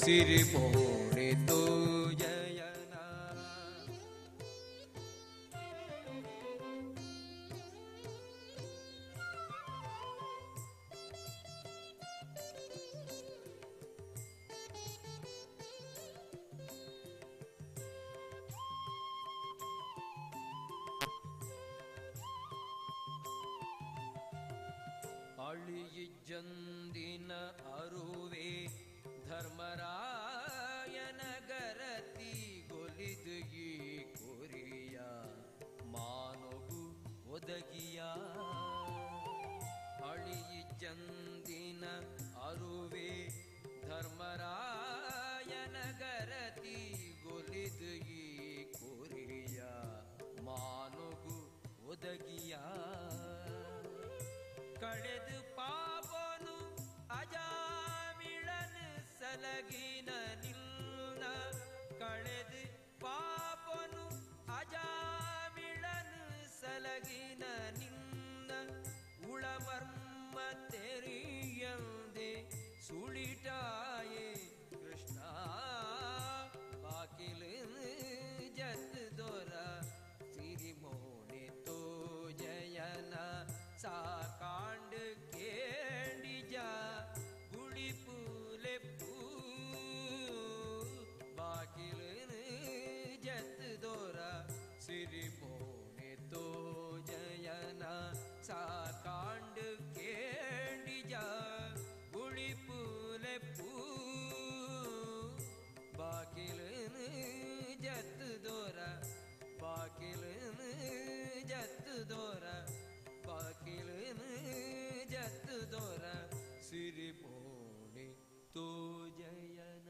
ಸಿರಿ ಬೋಣಿತು ಜಯನ. ಅಳಿಯಿಜ್ಜಂದಿನ ಅರುವೆ ಧರ್ಮರಾಯನ ಗರತಿ ಗೊಲಿದು ಈ ಕೊರಿಯ ಮಾನೊಗು ಒದಗಿಯ. ಅಳಿಯಿಜ್ಜಂದಿನ ಅರುವೆ ಧರ್ಮರಾಯನ ಗರತಿ ಗೊಲಿದು ಈ ಕೊರಿಯ ಮಾನೊಗು ಒದಗಿಯ. ಕಳೆದು ಪಾಪನು ಅಜಾಮಿಳನ ಸಲಗಿನ ನಿಲ್ನ. ಕಳೆದು ಪಾಪನು ಅಜಾಮಿಳನ ಸಲಗಿನ ನಿನ್ನ. ಉಳಮರ್ಮ ತೆರಿಯಂದೆ ಸುಳಿಟಾಯೇ ಕೃಷ್ಣ. ಬಾಕಿಲನ ಜತ್ ದೊರ ಸಿರಿಮೋಣೆ ತೋ ಜಯನ. ಸಾಕಾಂಡ ಕೇಂಡಿಜ ಗುಳಿಪುಲೆಪ್ಪು. ಬಾಕಿಲನ ಜತ್ ದೊರ ಸಿರಿಮೋಣೆ ತೋ ಜಯನ. ಸಾಕಾಂಡ ಕೇಂಡಿಜ ಗುಳಿಪುಲೆಪ್ಪು. ಬಾಕಿಲನ ಜತ್ ದೊರ ಬಾಕಿಲನ ಜತ್ ದೊರ ಬಾಕಿಲನ ಜತ್ ದೊರ ಸಿರಿ ಬೋಣೆ ತೋ ಜಯನ.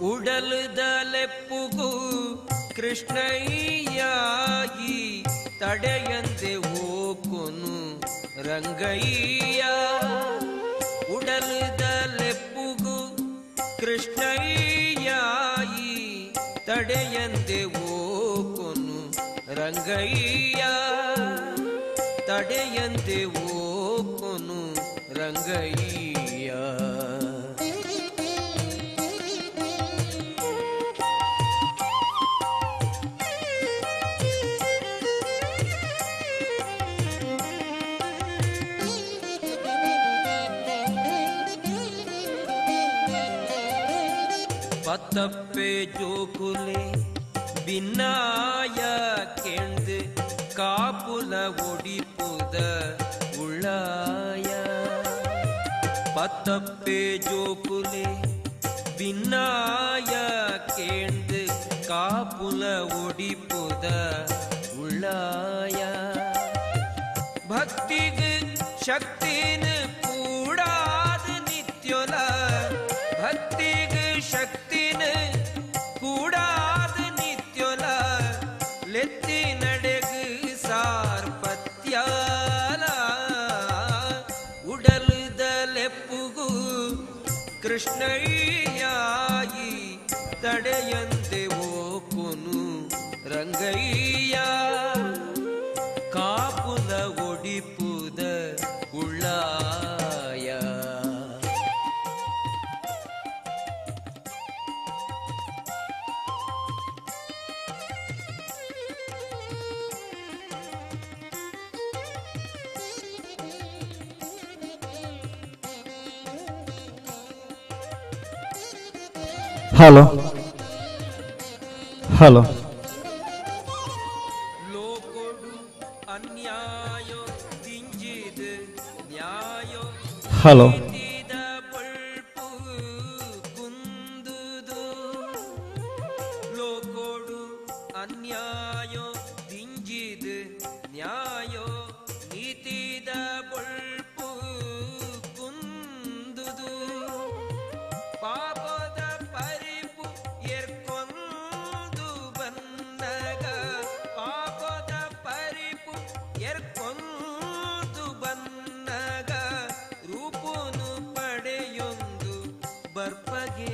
ಉಡಲದಲೆಪ್ಪುಗು ಕೃಷ್ಣಯ್ಯಾಯಿ ತಡೆಯಂದೆ ಓಕೊನು ರಂಗಯ್ಯ. ಉಡಲದಲೆಪ್ಪುಗು ಕೃಷ್ಣಯ್ಯಾಯಿ ತಡೆಯಂದೆ ಓಕೊನು ರಂಗಯ್ಯ. ತಡೆಯಂದೆ ಓಕೊನು ರಂಗಯ್ಯ. ಪತ್ತಪ್ಪೆ ಜೋಕುಲೆ ಬಿನ್ನಾಯ ಕೆಂದು ಕಾಪುಲ ಒಡಿಪುದ ಉಳ್ಳಾಯ. ಪತ್ತಪ್ಪೆ ಜೋಕುಲೆ ಬಿನ್ನಾಯ ಕೆಂದು ಕಾಪುಲ ಒಡಿಪುದ ಉಳ್ಳಾಯ. ಭಕ್ತಿಗ ಶಕ್ತಿನ ಕೂಡಾದ ನಿತ್ಯೊಲ. ಭಕ್ತಿಗ ಶಕ್ತಿನ ಕೂಡಾದ ನಿತ್ಯೊಲ. ಲೆತ್ತಿ ನಡೆಗ ಸಾರ್ಪತ್ಯಾಲ. ಉಡಲದಲೆಪ್ಪುಗು ಕೃಷ್ಣಯ್ಯಾಯಿ ತಡೆಯಂದೆ ಓಕೊನು ರಂಗಯ್ಯ. ಕಾಪುಲ ಒಡಿಪುದ ಉಳ್ಳಾಯ. ಹಲೋ ಹಲೋ ಹಲೋ ನೀತಿದ ಬಳ್ಪು ಕುಂದುದು ಲೋಕೋಡು ಅನ್ಯಾಯೋ ದಿಂಜಿದು ನ್ಯಾಯೋ ನೀತಿದ ಬಳ್ಪು ಕುಂದುದು ಪಾಪದ ಪರಿಪು ಎರ್ಕೊಂದು ಬಂದಾಗ ಪಾಪದ ಪರಿಪು ಎರ್ಕೊಂದು ಬಂದಾಗ ರೂಪನು ಪಡೆಯೊಂದು ಬರ್ಪಗೆ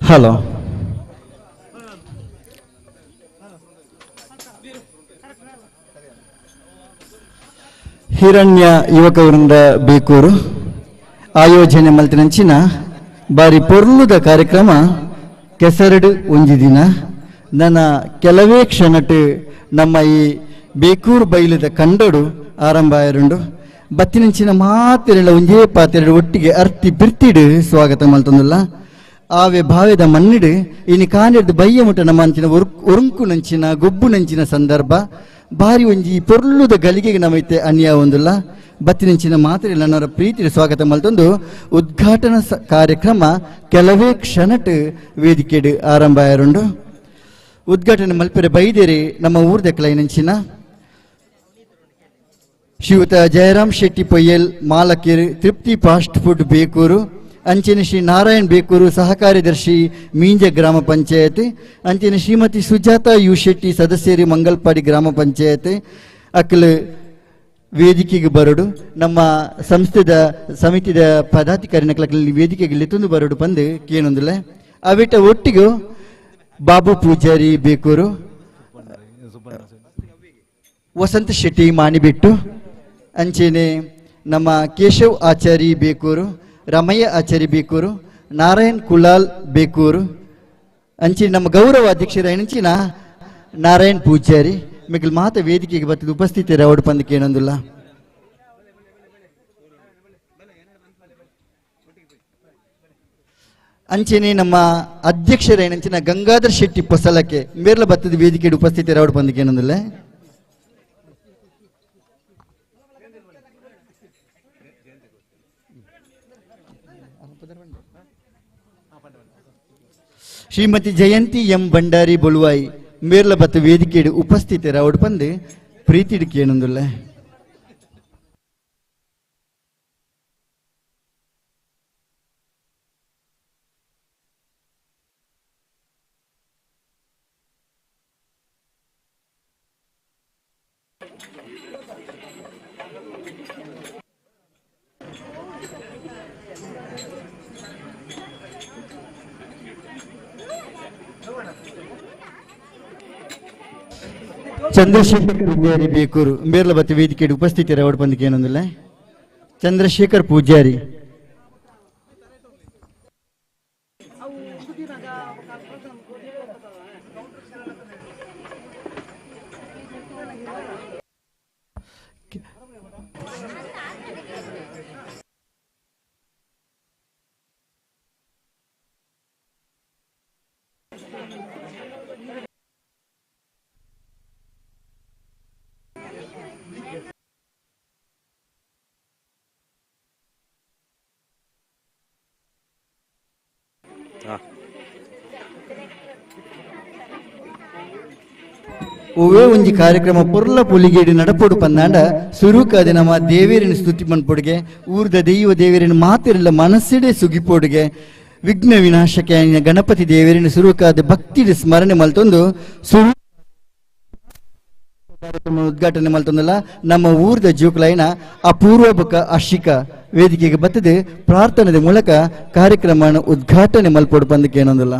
ಹಲೋ ಹಿರಣ್ಯ ಯುವಕ ವೃಂದ ಬೇಕೂರು ಆಯೋಜನೆ ಮಲ್ತಿನಂಚಿನ ಬಾರಿ ಪೊರ್ಲುದ ಕಾರ್ಯಕ್ರಮ ಕೆಸರಡು ಒಂಜಿ ದಿನ ನನ್ನ ಕೆಲವೇ ಕ್ಷಣಟ್ ನಮ್ಮ ಈ ಬೇಕೂರು ಬೈಲದ ಕಂಡಡು ಆರಂಭ ಆಯರುಂಡು ಬತ್ತಿನಂಚಿನ ಮಾತೆರಳ ಒಂಜೇ ಪಾತೆರಡು ಒಟ್ಟಿಗೆ ಅರ್ತಿ ಬಿರ್ತಿಡು ಸ್ವಾಗತ ಮಲ್ತೊಂದುಲ್ಲ ಆವೆ ಭಾವೆದ ಮಣ್ಣಿಡು ಇನಿ ಕಾನೆರ್ದು ಬಯ್ಯ ಮುಟ ನಮ್ಮ ಅಂಚಿನ ಒರುಂಕು ನಂಚಿನ ಗೊಬ್ಬು ನಂಚಿನ ಸಂದರ್ಭ ಬಾರಿ ಒಂಜಿ ಪೊರ್ಲುದ ಗಲಿಗೆಗೆ ನಮೈತೆ ಅನ್ಯ ಒಂದುಲ್ಲ ಬತ್ತಿನಂಚಿನ ಮಾತ್ರೆ ನನ್ನವರ ಪ್ರೀತಿಯ ಸ್ವಾಗತ ಮಲ್ತೊಂದು ಉದ್ಘಾಟನಾ ಕಾರ್ಯಕ್ರಮ ಕೆಲವೇ ಕ್ಷಣಟ್ ವೇದಿಕೆಡು ಆರಂಭ ಆಯರುಂಡು ಉದ್ಘಾಟನೆ ಮಲ್ಪೆರೆ ಬೈದೇರಿ ನಮ್ಮ ಊರ್ದ ಕ್ಲೈನಂಚಿನ ಶ್ರೀಯುತ ಜಯರಾಮ್ ಶೆಟ್ಟಿ ಪೊಯ್ಯಲ್ ಮಾಲಕಿರ್ ತೃಪ್ತಿ ಫಾಸ್ಟ್ ಫುಡ್ ಬೇಕೂರು ಅಂಚಿನ ಶ್ರೀ ನಾರಾಯಣ್ ಬೇಕೂರು ಸಹಕಾರ್ಯದರ್ಶಿ ಮೀಂಜ ಗ್ರಾಮ ಪಂಚಾಯತ್ ಅಂಚಿನ ಶ್ರೀಮತಿ ಸುಜಾತಾ ಯು ಶೆಟ್ಟಿ ಸದಸ್ಯರಿ ಮಂಗಲ್ಪಾಡಿ ಗ್ರಾಮ ಪಂಚಾಯತ್ ಅಕ್ಕಲು ವೇದಿಕೆಗೆ ಬರೋಡು ನಮ್ಮ ಸಂಸ್ಥೆದ ಸಮಿತಿದ ಪದಾಧಿಕಾರಿನಕ್ಲಲ್ಲಿ ವೇದಿಕೆಗೆ ಲೆತ್ತೊಂದು ಬರೋಡು ಬಂದು ಕೇನೊಂದಿಲ್ಲ ಅವಿಟ ಒಟ್ಟಿಗೂ ಬಾಬು ಪೂಜಾರಿ ಬೇಕೂರು ವಸಂತ ಶೆಟ್ಟಿ ಮಾಣಿಬಿಟ್ಟು ಅಂಚೆನೆ ನಮ್ಮ ಕೇಶವ್ ಆಚಾರಿ ಬೇಕೂರು ರಮಯ್ಯ ಆಚಾರಿ ಬೇಕೂರು ನಾರಾಯಣ್ ಕುಲಾಲ್ ಬೇಕೂರು ಅಂಚೆ ನಮ್ಮ ಗೌರವ ಅಧ್ಯಕ್ಷರ ಹೆಂಚಿನ ನಾರಾಯಣ್ ಪೂಜಾರಿ ಮಿಗಿಲ್ ಮಾತ ವೇದಿಕೆಗೆ ಬರ್ತದೆ ಉಪಸ್ಥಿತಿ ಅವಡು ಪಂದಕ್ಕೆ ಏನೊಂದಿಲ್ಲ ಅಂಚೆನೆ ನಮ್ಮ ಅಧ್ಯಕ್ಷರ ಹೆಂಚಿನ ಗಂಗಾಧರ್ ಶೆಟ್ಟಿ ಪೊಸಲಕ್ಕೆ ಮೇರ್ಲ ಬತ್ತದ ವೇದಿಕೆಗೆ ಉಪಸ್ಥಿತಿ ಅವಡು ಪಂದಕ್ಕೆ ಏನೊಂದಿಲ್ಲ ಶ್ರೀಮತಿ ಜಯಂತಿ ಎಂ ಭಂಡಾರಿ ಬೊಳುವಾಯಿ ಮೇರ್ಲ ಬತ್ತ ವೇದಿಕೆಡು ಉಪಸ್ಥಿತರು ಅವಡು ಬಂದು ಪ್ರೀತಿಡು ಕೇಳೊಂದುಲ್ಲ ಚಂದ್ರಶೇಖರ್ ಪೂಜಾರಿ ಬೇಕೂರು ಬೇರ್ಲ ಬತ್ತ ವೇದಿಕೆಗೆ ಉಪಸ್ಥಿತಿ ಅವಡು ಬಂದಿಗೆ ಏನೊಂದಿಲ್ಲ ಚಂದ್ರಶೇಖರ್ ಪೂಜಾರಿ ಒವೇ ಒಂಜಿ ಕಾರ್ಯಕ್ರಮ ಪೊರ್ಲ ಪುಲಿಗೇಡಿ ನಡಪೊಡು ಪಂದಾಂಡ ಸುರುಕಾದ ನಮ್ಮ ದೇವೇರಿನ ಸ್ತುತಿ ಮನ್ಪೊಡುಗೆ ಊರ್ದ ದೈವ ದೇವೇರಿನ ಮಾತಿರಲ್ಲ ಮನಸ್ಸಿಡೆ ಸುಗಿಪೋಡುಗೆ ವಿಘ್ನ ವಿನಾಶಕ ಗಣಪತಿ ದೇವೇರಿನ ಸುರುಕಾದ ಭಕ್ತಿ ಸ್ಮರಣೆ ಮಲ್ತೊಂದು ಸುರು ಉದ್ಘಾಟನೆ ಮಲ್ತೊಂದಲ್ಲ ನಮ್ಮ ಊರ್ದ ಜೋಕ್ಲೈನ ಅಪೂರ್ವಕ ಅಶಿಕ ವೇದಿಕೆಗೆ ಬತ್ತದೆ ಪ್ರಾರ್ಥನೆದ ಮೂಲಕ ಕಾರ್ಯಕ್ರಮ ಉದ್ಘಾಟನೆ ಮಲ್ಪೊಡು ಬಂದಕ್ಕೆ ಏನೊಂದಲ್ಲ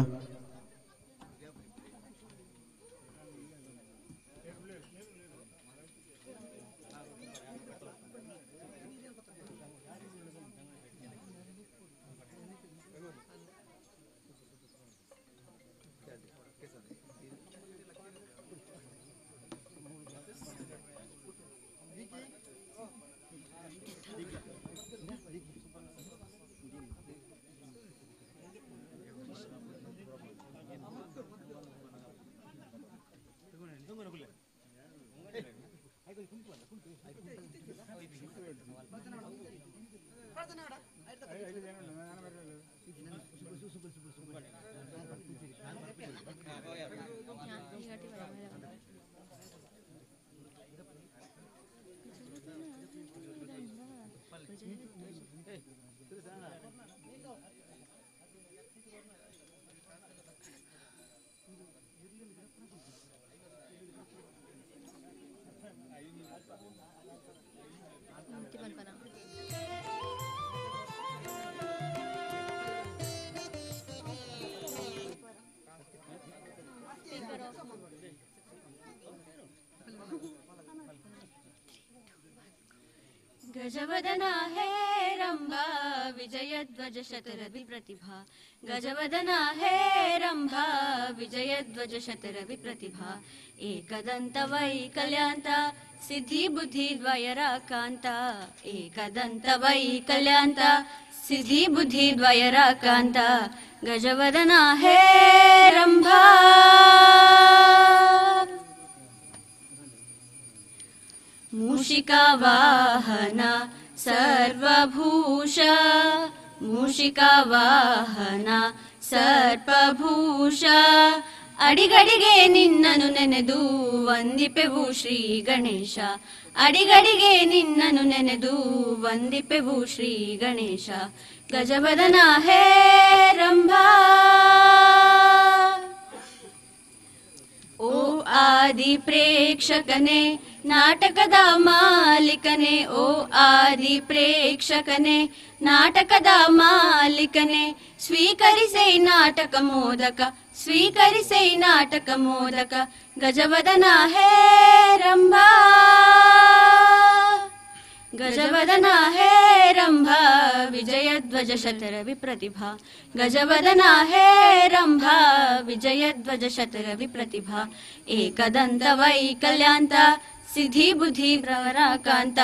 गजवदना है रंभा विजयध्वज शतरवि प्रतिभा गजवदना है रंभा विजयध्वज शतरवि प्रतिभा एकदंत वैकल्यांत सिद्धि बुद्धि द्वयराकांत एकदंत वैकल्यांत सिद्धि बुद्धि द्वयराकांत गजवदना है रंभा मूषिका वाहन सर्वभूष मूषिका वाहन सर्वभूष ಅಡಿಗಡಿಗೆ ನಿನ್ನನು ನೆನೆದು ವಂದಿಪೆವು ಶ್ರೀ ಗಣೇಶ ಅಡಿಗಡಿಗೆ ನಿನ್ನನು ನೆನೆದು ವಂದಿಪೆವು ಶ್ರೀ ಗಣೇಶ ಗಜವದನ ಹೇ ರಂಭಾ ಓ ಆದಿ ಪ್ರೇಕ್ಷಕನೇ ನಾಟಕದ ಮಾಲೀಕನೇ ಓ ಆದಿ ಪ್ರೇಕ್ಷಕನೇ ನಾಟಕದ ಮಾಲೀಕನೇ ಸ್ವೀಕರಿಸೇ ನಾಟಕ ಮೋದಕ ಸ್ವೀಕರಿಸೇ ನಾಟಕ ಮೋದಕ ಗಜವದನ ಹೇ ರಂಭಾ ಗಜವದನ ಹೇ ರಂಭಾ ವಿಜಯಧ್ವಜ ಶತರವಿ ಪ್ರತಿಭಾ ಗಜವದನ ಹೇ ರಂಭಾ ವಿಜಯಧ್ವಜ ಶತರವಿ ಪ್ರತಿಭಾ ಏಕದಂತ ವೈಕಲ್ಯಾಂತ ಸಿದ್ಧಿ ಬುದ್ಧಿ ಪ್ರವರಾಕಾಂತ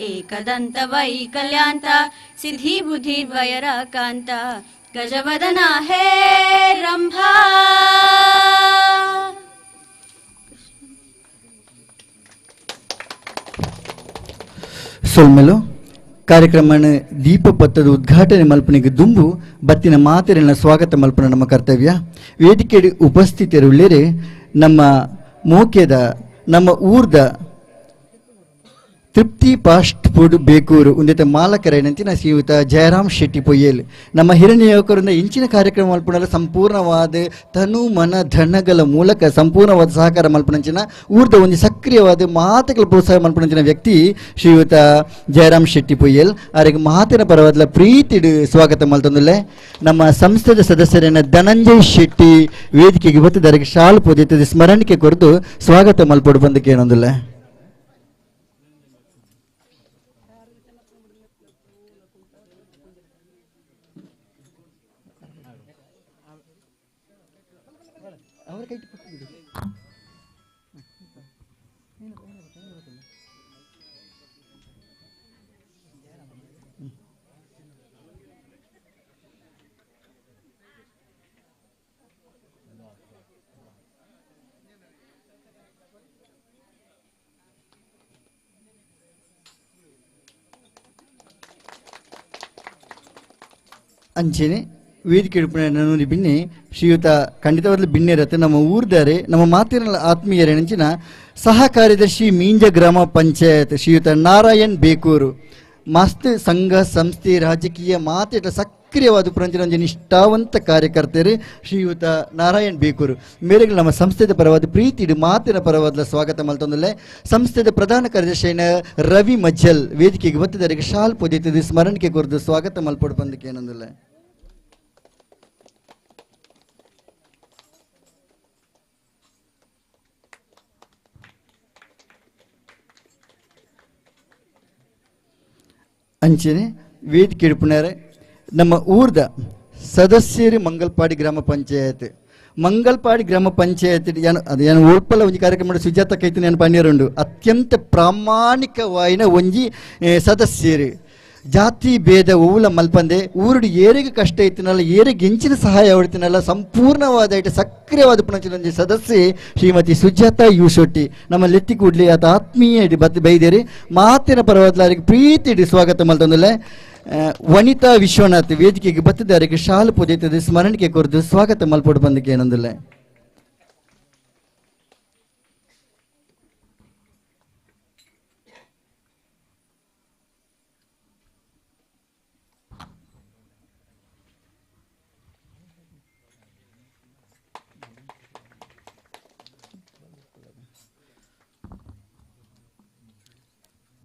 ಏಕದಂತ ವೈಕಲ್ಯಾಂತ ಸಿದ್ಧಿ ಬುದ್ಧಿ ದ್ವಯರಾಕಾಂತ ಗಜವದನ ಹೇ ರಂಭಾ ಸೊಲ್ಮೆಲು ಕಾರ್ಯಕ್ರಮ ದೀಪ ಪತ್ತದ ಉದ್ಘಾಟನೆ ಮಲ್ಪನೆಗೆ ದುಂಬು ಬತ್ತಿನ ಮಾತೆರನ್ನ ಸ್ವಾಗತ ಮಲ್ಪನ ನಮ್ಮ ಕರ್ತವ್ಯ ವೇದಿಕೆ ಉಪಸ್ಥಿತರುಳ್ಳೇರೆ ನಮ್ಮ ಮೋಕ್ಯದ ನಮ್ಮ ಊರ್ದ ತೃಪ್ತಿ ಫಾಸ್ಟ್ ಫುಡ್ ಬೇಕೂರು ಉಂದಿತ ಮಾಲಕರೇನಂತಿನ ಶ್ರೀಯುತ ಜಯರಾಮ್ ಶೆಟ್ಟಿ ಪೊಯ್ಯಲ್ ನಮ್ಮ ಹಿರಿಯ ಯುವಕರಿಂದ ಇಂಚಿನ ಕಾರ್ಯಕ್ರಮ ಮಲ್ಪಡಲು ಸಂಪೂರ್ಣವಾದ ತನು ಮನ ಧನಗಳ ಮೂಲಕ ಸಂಪೂರ್ಣವಾದ ಸಹಕಾರ ಮಲ್ಪನಂಚಿನ ಊರ್ದ ಒಂದು ಸಕ್ರಿಯವಾದ ಮಾತುಗಳ ಪ್ರೋತ್ಸಾಹ ಮಲ್ಪನಂಚಿನ ವ್ಯಕ್ತಿ ಶ್ರೀಯುತ ಜಯರಾಮ್ ಶೆಟ್ಟಿ ಪೊಯ್ಯಲ್ ಅವರಿಗೆ ಮಾತಿನ ಪರವಾದ ಪ್ರೀತಿಡು ಸ್ವಾಗತ ಮಲ್ತಂದುಲ್ಲೆ ನಮ್ಮ ಸಂಸ್ಥೆದ ಸದಸ್ಯರನ್ನ ಧನಂಜಯ್ ಶೆಟ್ಟಿ ವೇದಿಕೆಗೆ ಬತ್ತದವರಿಗೆ ಶಾಲು ಪೊದಿತದೆ ಸ್ಮರಣಿಕೆ ಕೊರತು ಸ್ವಾಗತ ಮಲ್ಪಡು ಬಂದಕ್ಕೆ ಏನೊಂದಿಲ್ಲ. ಅಂಚೆನೆ ವೇದಿಕೆ ನನ್ನೂರಿ ಬಿನ್ನೆ ಶ್ರೀಯುತ ಖಂಡಿತವಾಗ್ಲೂ ಬಿನ್ನೆ ಇರತ್ತೆ ನಮ್ಮ ಊರ್ದಾರೆ ನಮ್ಮ ಮಾತಿನ ಆತ್ಮೀಯರೇ ನೆಂಚಿನ ಸಹ ಕಾರ್ಯದರ್ಶಿ ಮೀಂಜ ಗ್ರಾಮ ಪಂಚಾಯತ್ ಶ್ರೀಯುತ ನಾರಾಯಣ್ ಬೇಕೂರು ಮಸ್ತ್ ಸಂಘ ಸಂಸ್ಥೆ ರಾಜಕೀಯ ಮಾತಿನ ಸಕ್ರಿಯವಾದ ಪುರಂಜನ ನಿಷ್ಠಾವಂತ ಕಾರ್ಯಕರ್ತರು ಶ್ರೀಯುತ ನಾರಾಯಣ್ ಬೇಕೂರು ಮೇರೆಗೆ ನಮ್ಮ ಸಂಸ್ಥೆದ ಪರವಾದ ಪ್ರೀತಿ ಮಾತಿನ ಪರವಾದ ಸ್ವಾಗತ ಮಲ್ತೊಂದಲ್ಲೇ ಸಂಸ್ಥೆದ ಪ್ರಧಾನ ಕಾರ್ಯದರ್ಶಿ ರವಿ ಮಜ್ಜಲ್ ವೇದಿಕೆಗೆ ಬತ್ತದವರಿಗೆ ಶಾಲ್ ಪೊದಿತದೆ ಸ್ಮರಣಿಕೆ ಕೊರದು ಸ್ವಾಗತ ಮಲ್ಪಡು ಬಂದಕ್ಕೆ ಏನಂದಿಲ್ಲ. ಅಂಚೆನೆ ವೇದಿಕೆ ಇಡ್ಪುಣಾರೆ ನಮ್ಮ ಊರ್ದ ಸದಸ್ಯರು ಮಂಗಲ್ಪಾಡಿ ಗ್ರಾಮ ಪಂಚಾಯತ್ ಏನು ಒಳ್ಪಲ್ಲ ಒಂಜಿ ಕಾರ್ಯಕ್ರಮ ಸುಜಾತ ಕೈತು ನೆನಪು ಪನ್ನಿರುಂಡು ಅತ್ಯಂತ ಪ್ರಾಮಾಣಿಕವಾಯಿನ ಒಂಜಿ ಸದಸ್ಯರು ಜಾತಿ ಭೇದ ಓವುಲ ಮಲ್ಪಂದೆ ಊರುಡು ಏರಿಗೆ ಕಷ್ಟ ಇತ್ತಿನಲ್ಲ ಏರಿಗೆ ಹೆಂಚಿನ ಸಹಾಯ ಹೊಡ್ತಿನಲ್ಲ ಸಂಪೂರ್ಣವಾದ ಸಕ್ರಿಯವಾದ ಪುಣಂಚಿನ ಸದಸ್ಯೆ ಶ್ರೀಮತಿ ಸುಜಾತ ಯೂಶೊಟ್ಟಿ ನಮ್ಮ ಲೆತ್ತಿ ಕೂಡ್ಲಿ ಆತ ಆತ್ಮೀಯ ಬತ್ ಬೈದೇರಿ ಮಾತಿನ ಪರವಾದರಿಗೆ ಪ್ರೀತಿ ಸ್ವಾಗತ ಮಲ್ತಂದಲ್ಲ. ವನಿತಾ ವಿಶ್ವನಾಥ್ ವೇದಿಕೆಗೆ ಬತ್ತಿದವರಿಗೆ ಶಾಲು ಪೊದೆತದೆ ಸ್ಮರಣಿಕೆ ಕೊರದು ಸ್ವಾಗತ ಮಲ್ಪಡು ಬಂದಕ್ಕೆ ಏನಂದಿಲ್ಲ.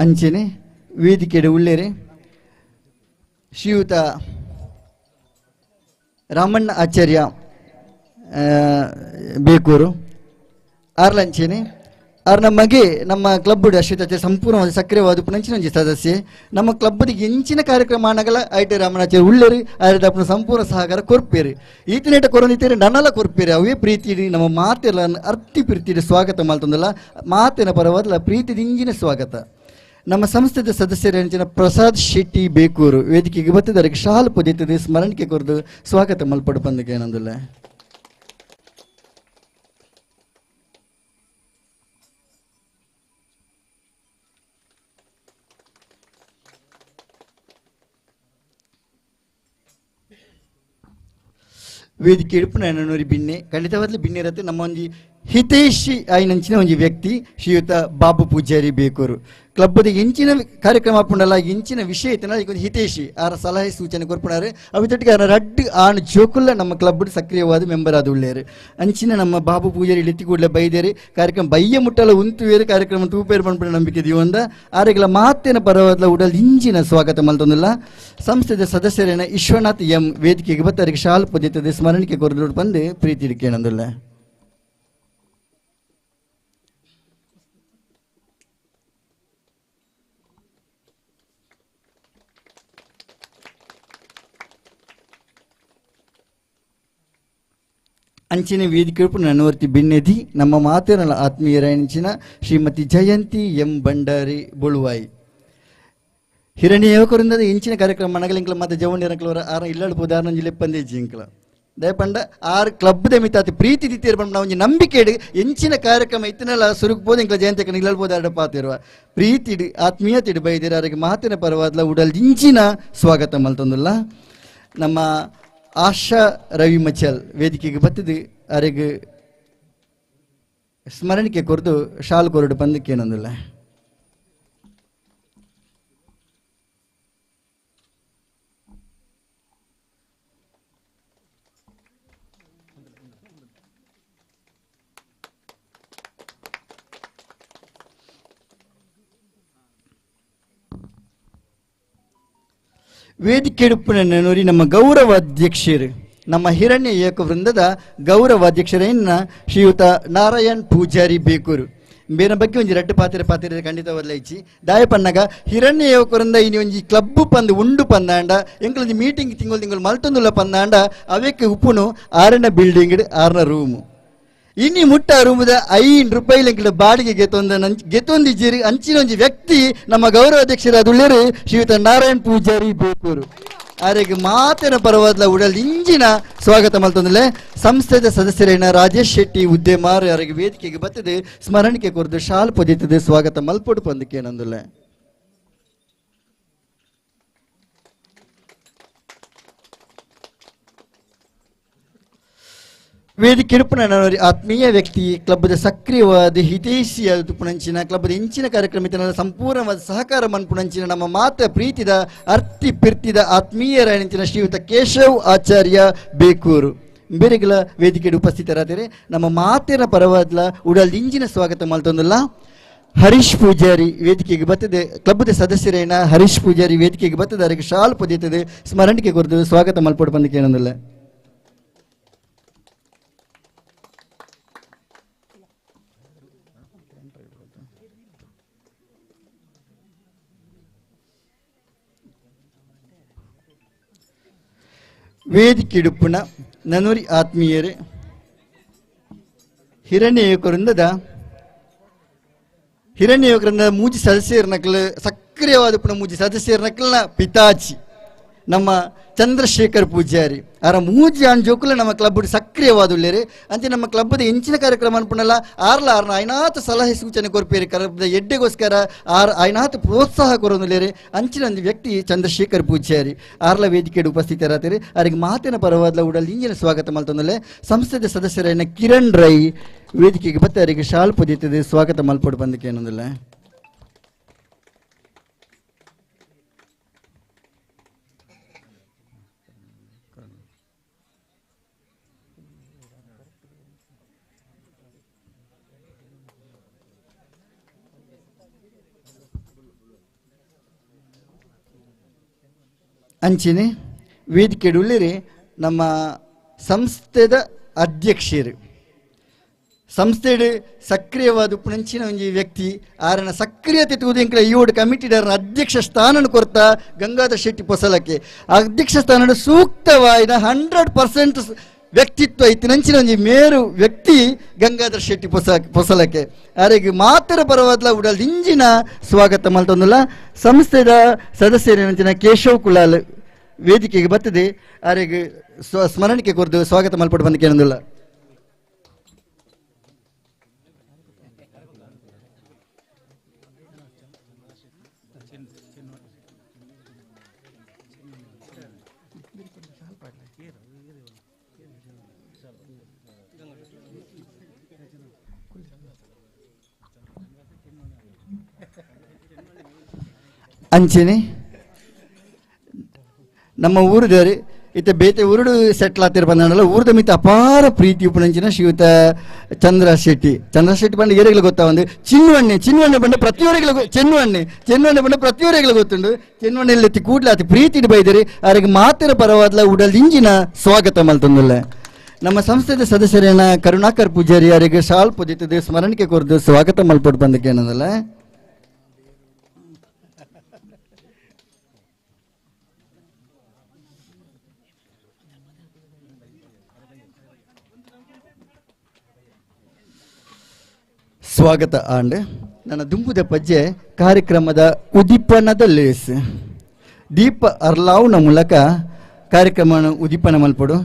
ಅಂಚೆನೆ ವೇದಿಕೆಯ ಉಳ್ಳೇರೆ ಶ್ರೀಯುತ ರಾಮಣ್ಣ ಆಚಾರ್ಯ ಬೇಕೂರು ಆರ್ಲಂಚೆನೆ ಅವ್ರ ಮಗೆ ನಮ್ಮ ಕ್ಲಬ್ ಅಶ್ವಿತ ಸಂಪೂರ್ಣವಾದ ಸಕ್ರಿಯವಾದ ಪುಣಂಚಿನ ಸದಸ್ಯೆ ನಮ್ಮ ಕ್ಲಬ್ಗೆ ಹೆಂಚಿನ ಕಾರ್ಯಕ್ರಮ ಆನಾಗಲ್ಲ ಐಟಿ ರಾಮಣ್ಣಾಚಾರ್ಯ ಉಳ್ಳೇರಿ ಅದ್ರ ಸಂಪೂರ್ಣ ಸಹಕಾರ ಕೊರ್ಪೇರಿ ಈತನೇಟ ಕೊರೊಂದಿತ್ತೇರಿ ನನ್ನಲ್ಲ ಕೊರ್ಪೇರಿ ಅವೇ ಪ್ರೀತಿ ನಮ್ಮ ಮಾತೆಲ್ಲ ಅರ್ತಿ ಪ್ರೀತಿ ಸ್ವಾಗತ ಮಾಡ್ತಂದಲ್ಲ ಮಾತಿನ ಪರವಾದಲ್ಲ ಪ್ರೀತಿ ಇಂಜಿನ ಸ್ವಾಗತ. ನಮ್ಮ ಸಂಸ್ಥೆದ ಸದಸ್ಯರ ಪ್ರಸಾದ್ ಶೆಟ್ಟಿ ಬೇಕೂರು ವೇದಿಕೆಗೆ ಬತ್ತದವರಿಗೆ ಶಾಲು ಪೊದಿತದೆ ಸ್ಮರಣಿಕೆ ಕೊರದು ಸ್ವಾಗತ ಮಲ್ಪಡು ಬಂದಕ್ಕೆ ಏನಂದಿಲ್ಲ. ವೇದಿಕೆ ಇಡುಪುನ ನನ್ನೂರಿ ಬಿನ್ನೆ ಖಂಡಿತವಾದ್ಲೂ ಬಿನ್ನೆ ಇರತ್ತೆ ನಮ್ಮ ಒಂಜಿ ಹಿತೈಷಿ ಆಯ್ನಂಚಿನ ಒಂಜಿ ವ್ಯಕ್ತಿ ಶ್ರೀಯುತ ಬಾಬು ಪೂಜಾರಿ ಬೇಕೂರು ಕ್ಲಬ್ದ ಎಂಚಿನ ಕಾರ್ಯಕ್ರಮ ಹಾಕೊಂಡಲ್ಲ ಎಂಚಿನ ವಿಷಯ ಐತನ ಈಗ ಒಂದು ಹಿತೈಷಿ ಆರ ಸಲಹೆ ಸೂಚನೆ ಕೊರ್ಪುಣಾರೆ ಅವಿತೊಟ್ಟಿಗೆ ರಡ್ಡು ಆನ್ ಜೋಕುಲ್ಲ ನಮ್ಮ ಕ್ಲಬ್ ಸಕ್ರಿಯವಾದ ಮೆಂಬರ್ ಆದ ಉಳ್ಳೇರು ಅಂಚಿನ ನಮ್ಮ ಬಾಬು ಪೂಜಾರಿ ಇಳಿತಿ ಕೂಡಲೇ ಬೈದೇರಿ ಕಾರ್ಯಕ್ರಮ ಬಯ್ಯ ಮುಟ್ಟಲ್ಲ ಉಂತುವೇರು ಕಾರ್ಯಕ್ರಮ ತೂಪೇರು ಬಂದ್ಬಿಡ ನಂಬಿಕೆ ದೀವಂದ ಆರೆಗಳ ಮಾತಿನ ಪರವಾದ ಉಡಲ್ ಇಂಚಿನ ಸ್ವಾಗತ ಮಲ್ತೊಂದಿಲ್ಲ. ಸಂಸ್ಥೆದ ಸದಸ್ಯರೇನ ವಿಶ್ವನಾಥ್ ಎಂ ವೇದಿಕೆಗೆ ಬತ್ತವರಿಗೆ ಶಾಲು ಪೊದಿತದೆ ಸ್ಮರಣಿಕೆ ಕೊರದು ಬಂದು ಪ್ರೀತಿ ಇಡಿಕೆ ಏನಂದಿಲ್ಲ. ಅಂಚಿನ ವೇದಿಕೆ ನನ್ನವರ್ತಿ ಬಿನ್ನೆದಿ ನಮ್ಮ ಮಾತಿನ ಆತ್ಮೀಯರ ಅಂಚಿನ ಶ್ರೀಮತಿ ಜಯಂತಿ ಎಂ ಭಂಡಾರಿ ಬೊಳುವಾಯಿ ಹಿರಣ್ಯ ಯುವಕರಿಂದ ಇಂಚಿನ ಕಾರ್ಯಕ್ರಮ ಮನಗಲಿಂಕಲ ಮತ್ತು ಜವಣಿರಂಕಲವರ ಆರ ಇಲ್ಲಡು ಉದಾಹರಣೆ ಜಿಲ್ಲೆ ಪಂದೇಜಿ ಇಂಕಲ ದಯಪಂಡ ಆರು ಕ್ಲಬ್ದ ಮಿತಾತಿ ಪ್ರೀತಿ ದಿತ್ತೀರ್ ಬಂದು ನಾವು ನಂಬಿಕೆ ಎಂಚಿನ ಕಾರ್ಯಕ್ರಮ ಇತ್ತಿನಲ್ಲ ಸುರುಕ್ಬೋದು ಇಂಕಲ ಜಯಂತಿ ಇಲ್ಲಡ್ಬೋದು ಅಡ್ಡ ಪಾತಿರುವ ಪ್ರೀತಿ ಆತ್ಮೀಯತೆ ಬೈದಿರ ಅವರಿಗೆ ಮಾತಿನ ಪರವಾದ ಉಡಲ್ ಇಂಚಿನ ಸ್ವಾಗತ ಮಲ್ತಂದಿಲ್ಲ. ನಮ್ಮ ಆಶಾ ರವಿ ಮಚಲ್ ವೇದಿಕೆಗೆ ಬತ್ತಿದ್ದು ಅವರಿಗೆ ಸ್ಮರಣಿಕೆ ಕೊರದು ಶಾಲು ಕೊರಡು ಬಂದಕ್ಕೆ ಏನಂದಿಲ್ಲ. ವೇದಿಕೆಡುಪಿನ ನೋಡಿ ನಮ್ಮ ಗೌರವ ಅಧ್ಯಕ್ಷರು ನಮ್ಮ ಹಿರಣ್ಯ ಏಕ ವೃಂದದ ಗೌರವಾಧ್ಯಕ್ಷರನ್ನ ಶ್ರೀಯುತ ನಾರಾಯಣ್ ಪೂಜಾರಿ ಬೇಕೂರು ಬೇರೆ ಬಗ್ಗೆ ಒಂಜಿ ರಡ್ಡು ಪಾತ್ರೆ ಖಂಡಿತವಲ್ಲ ಇಚ್ಚಿ ದಾಯ ಪನ್ನಗ ಹಿರಣ್ಯ ಯುವಕರಿಂದ ಇನಿ ಒಂಜಿ ಕ್ಲಬ್ ಪಂದು ಉಂಡು ಪಂದಾಂಡ ಎಂಕಲೊಂಜಿ ಮೀಟಿಂಗ್ ತಿಂಗಳು ಮಲ್ತೊಂದುಲ್ಲ ಪಂದಾಂಡ ಅವಕ್ಕೆ ಉಪ್ಪುನು 6ನ ಬಿಲ್ಡಿಂಗ್ 6ನ ರೂಮು ಇನಿ ಮುಟ್ಟ ರೂಮದ ₹5 ಎಂಕಲ ಬಾಡಿಗೆ ಗೆತ್ತೊಂದಿದ್ದೀರಿ ಅಂಚಿನ ಒಂಜಿ ವ್ಯಕ್ತಿ ನಮ್ಮ ಗೌರವಾಧ್ಯಕ್ಷರಾದ ಉಳ್ಳೇರು ಶ್ರೀಯುತ ನಾರಾಯಣ್ ಪೂಜಾರಿ ಬೇಕೂರು ಆರೆಗೆ ಮಾತಿನ ಪರವಾದ ಉಡಲ್ ಇಂಜಿನ ಸ್ವಾಗತ ಮಲ್ತೊಂದಲೆ ಸಂಸ್ಥೆದ ಸದಸ್ಯರೇನ ರಾಜೇಶ್ ಶೆಟ್ಟಿ ಉದ್ಯಮಾರ್ ಅವರಿಗೆ ವೇದಿಕೆಗೆ ಬರ್ತದೆ ಸ್ಮರಣಿಕೆ ಕೊರದು ಶಾಲ್ ಪೊದಿತದೆ ಸ್ವಾಗತ ಮಲ್ಪೊಡು ಪಂದಕ್ಕೆ ಏನಂದುಲೆ ವೇದಿಕೆ ಇಡುಪುನವರಿ ಆತ್ಮೀಯ ವ್ಯಕ್ತಿ ಕ್ಲಬ್ದ ಸಕ್ರಿಯವಾದ ಹಿತೈಷಿಯಾದ ತುಪುಣಂಚಿನ ಕ್ಲಬ್ದ ಇಂಚಿನ ಕಾರ್ಯಕ್ರಮದ ಸಂಪೂರ್ಣವಾದ ಸಹಕಾರ ಮನ್ಪುಣಂಚಿನ ನಮ್ಮ ಮಾತ ಪ್ರೀತಿದ ಅರ್ತಿ ಪಿರ್ತಿದ ಆತ್ಮೀಯ ರಾಯಣಂಚಿನ ಶ್ರೀಯುತ ಕೇಶವ್ ಆಚಾರ್ಯ ಬೇಕೂರು ಬೇರೆಗಳ ವೇದಿಕೆಗೆ ಉಪಸ್ಥಿತರಾದರೆ ನಮ್ಮ ಮಾತಿನ ಪರವಾದ ಉಡಲ್ ಇಂಜಿನ ಸ್ವಾಗತ ಮಲ್ತೊಂದಲ್ಲ ಹರೀಶ್ ಪೂಜಾರಿ ವೇದಿಕೆಗೆ ಬರ್ತದೆ ಕ್ಲಬ್ದ ಸದಸ್ಯರೇನ ಹರೀಶ್ ಪೂಜಾರಿ ವೇದಿಕೆಗೆ ಬರ್ತದೆ ಅವರಿಗೆ ಶಾಲ್ ಪೊದೀತದೆ ಸ್ಮರಣಿಕೆ ಕೊರದು ಸ್ವಾಗತ ಮಲ್ಪೊಡು ಬಂದಕ್ಕೆ ಏನಂದಿಲ್ಲ ವೇದಿಕೆ ಇಡುಪುನ ನನೂರಿ ಆತ್ಮೀಯರೇ ಹಿರಣ್ಯ ಯುವಕರಿಂದ ಮೂಜಿ ಸದಸ್ಯರನಕಲ್ ಸಕ್ರಿಯವಾದ ಮೂಜಿ ಸದಸ್ಯರನಕಲ್ನ ಪಿತಾಜಿ ನಮ್ಮ ಚಂದ್ರಶೇಖರ್ ಪೂಜಾರಿ ಅವರ ಮೂಜಿ ಜೋಕುಲ ನಮ್ಮ ಕ್ಲಬ್ ಸಕ್ರಿಯವಾದ ಉಳ್ಳೇರಿ ಅಂಚೆ ನಮ್ಮ ಕ್ಲಬ್ದ ಹೆಂಚಿನ ಕಾರ್ಯಕ್ರಮ ಅನ್ಪುಣಲ್ಲ ಆರ್ನ ಐನಾಥ ಸಲಹೆ ಸೂಚನೆ ಕೊರ್ಪೇರಿ ಕ್ಲಬ್ದ ಎಡ್ಡೆಗೋಸ್ಕರ ಐನಾಥ ಪ್ರೋತ್ಸಾಹ ಕೊರೊಂದುಲ್ಲೇರಿ ಅಂಚಿನ ಒಂದು ವ್ಯಕ್ತಿ ಚಂದ್ರಶೇಖರ್ ಪೂಜಾರಿ ಆರ್ಲ ವೇದಿಕೆಗೆ ಉಪಸ್ಥಿತರಾತಿರಿ ಅವರಿಗೆ ಮಾತಿನ ಪರವಾದ ಉಡಲ್ ಇಂಜಿನ ಸ್ವಾಗತ ಮಲ್ತೊಂದಲೆ ಸಂಸ್ಥೆದ ಸದಸ್ಯರನ್ನ ಕಿರಣ್ ರೈ ವೇದಿಕೆಗೆ ಬತ್ತೆ ಅವರಿಗೆ ಶಾಲ್ ಪೊದೀತದೆ ಸ್ವಾಗತ ಮಲ್ಪೊಡು ಬಂದಕ್ಕೆ ಏನೊಂದಿಲ್ಲ ಅಂಚಿನ ವೇದಿಕೆ ಉಳ್ಳಿರಿ ನಮ್ಮ ಸಂಸ್ಥೆದ ಅಧ್ಯಕ್ಷರು ಸಂಸ್ಥೆಡ್ ಸಕ್ರಿಯವಾದ ಉಪನಂಚಿನ ಒಂಜಿ ವ್ಯಕ್ತಿ ಆರನ ಸಕ್ರಿಯತೆ ತೂದಿಂಕಲ ಈವೋಡು ಕಮಿಟಿಡರ್ನ ಅಧ್ಯಕ್ಷ ಸ್ಥಾನ ಕೊರ್ತ ಗಂಗಾಧರ್ ಶೆಟ್ಟಿ ಪೊಸಲಕ್ಕೆ ಅಧ್ಯಕ್ಷ ಸ್ಥಾನ ಸೂಕ್ತವಾದ 100% ವ್ಯಕ್ತಿತ್ವ ಇತ್ತಿನಂಚಿನ ಒಂಜಿ ಮೇರು ವ್ಯಕ್ತಿ ಗಂಗಾಧರ್ ಶೆಟ್ಟಿ ಪೊಸಲಕ್ಕೆ ಅವರಿಗೆ ಮಾತರ ಪರವಾದ ಉಡಲ್ ಇಂಜಿನ ಸ್ವಾಗತ ಮಲ್ತೊಂದಲ್ಲ ಸಂಸ್ಥೆದ ಸದಸ್ಯರೇನಂಚಿನ ಕೇಶವ್ ಕುಲಾಲ್ ವೇದಿಕೆಗೆ ಬರ್ತದೆ ಅವರಿಗೆ ಸ್ಮರಣಿಕೆ ಕೊರದು ಸ್ವಾಗತ ಮಲ್ಪಟ್ಟು ಬಂದಕ್ಕೆ ಏನಂದಿಲ್ಲ ಅಂಚೆನೆ ನಮ್ಮ ಊರದವರು ಇತ್ತ ಬೇತೆ ಊರುಡು ಸೆಟ್ಲ್ ಆಗ್ತಿರ ಬಂದಲ್ಲ ಊರದ ಮಿತ್ತ ಅಪಾರ ಪ್ರೀತಿ ಉಪನಂಚಿನ ಶ್ರೀಯುತ ಚಂದ್ರ ಶೆಟ್ಟಿ ಬಂಡ ಏರೆಗಳು ಗೊತ್ತಾ ಒಂದು ಚಿನ್ವಣ್ಣೆ ಬಂಡ ಪ್ರತಿಯೊರೆಗಳು ಚೆನ್ವಣ್ಣೆ ಬಂಡ ಪ್ರತಿಯೊರೆಗಳು ಗೊತ್ತುಂಡು ಚೆನ್ವಣ್ಣೆ ಎತ್ತಿ ಕೂಡ್ಲೆ ಅತಿ ಪ್ರೀತಿ ಬೈದರಿ ಅವರಿಗೆ ಮಾತಿನ ಪರವಾದ ಉಡಲ್ ಇಂಜಿನ ಸ್ವಾಗತ ಮಲ್ತೊಂದಿಲ್ಲ ನಮ್ಮ ಸಂಸ್ಥೆದ ಸದಸ್ಯರೇನ ಕರುಣಾಕರ್ ಪೂಜಾರಿ ಅವರಿಗೆ ಶಾಲ್ ಪೊದಿತದೆ ಸ್ಮರಣಿಕೆ ಕೊರದು ಸ್ವಾಗತ ಮಲ್ಪಟ್ಟು ಬಂದಕ್ಕೆ ಏನದಲ್ಲ ಸ್ವಾಗತ ಆಂಡ್ ನನ್ನ ದುಂಬುದ ಪಜ್ಜೆ ಕಾರ್ಯಕ್ರಮದ ಉದ್ದೀಪನದ ಲೇಸ್ ದೀಪ ಅರ್ಲಾವ್ನ ಮೂಲಕ ಕಾರ್ಯಕ್ರಮ ಉದ್ದೀಪನ ಮಲ್ಪಡು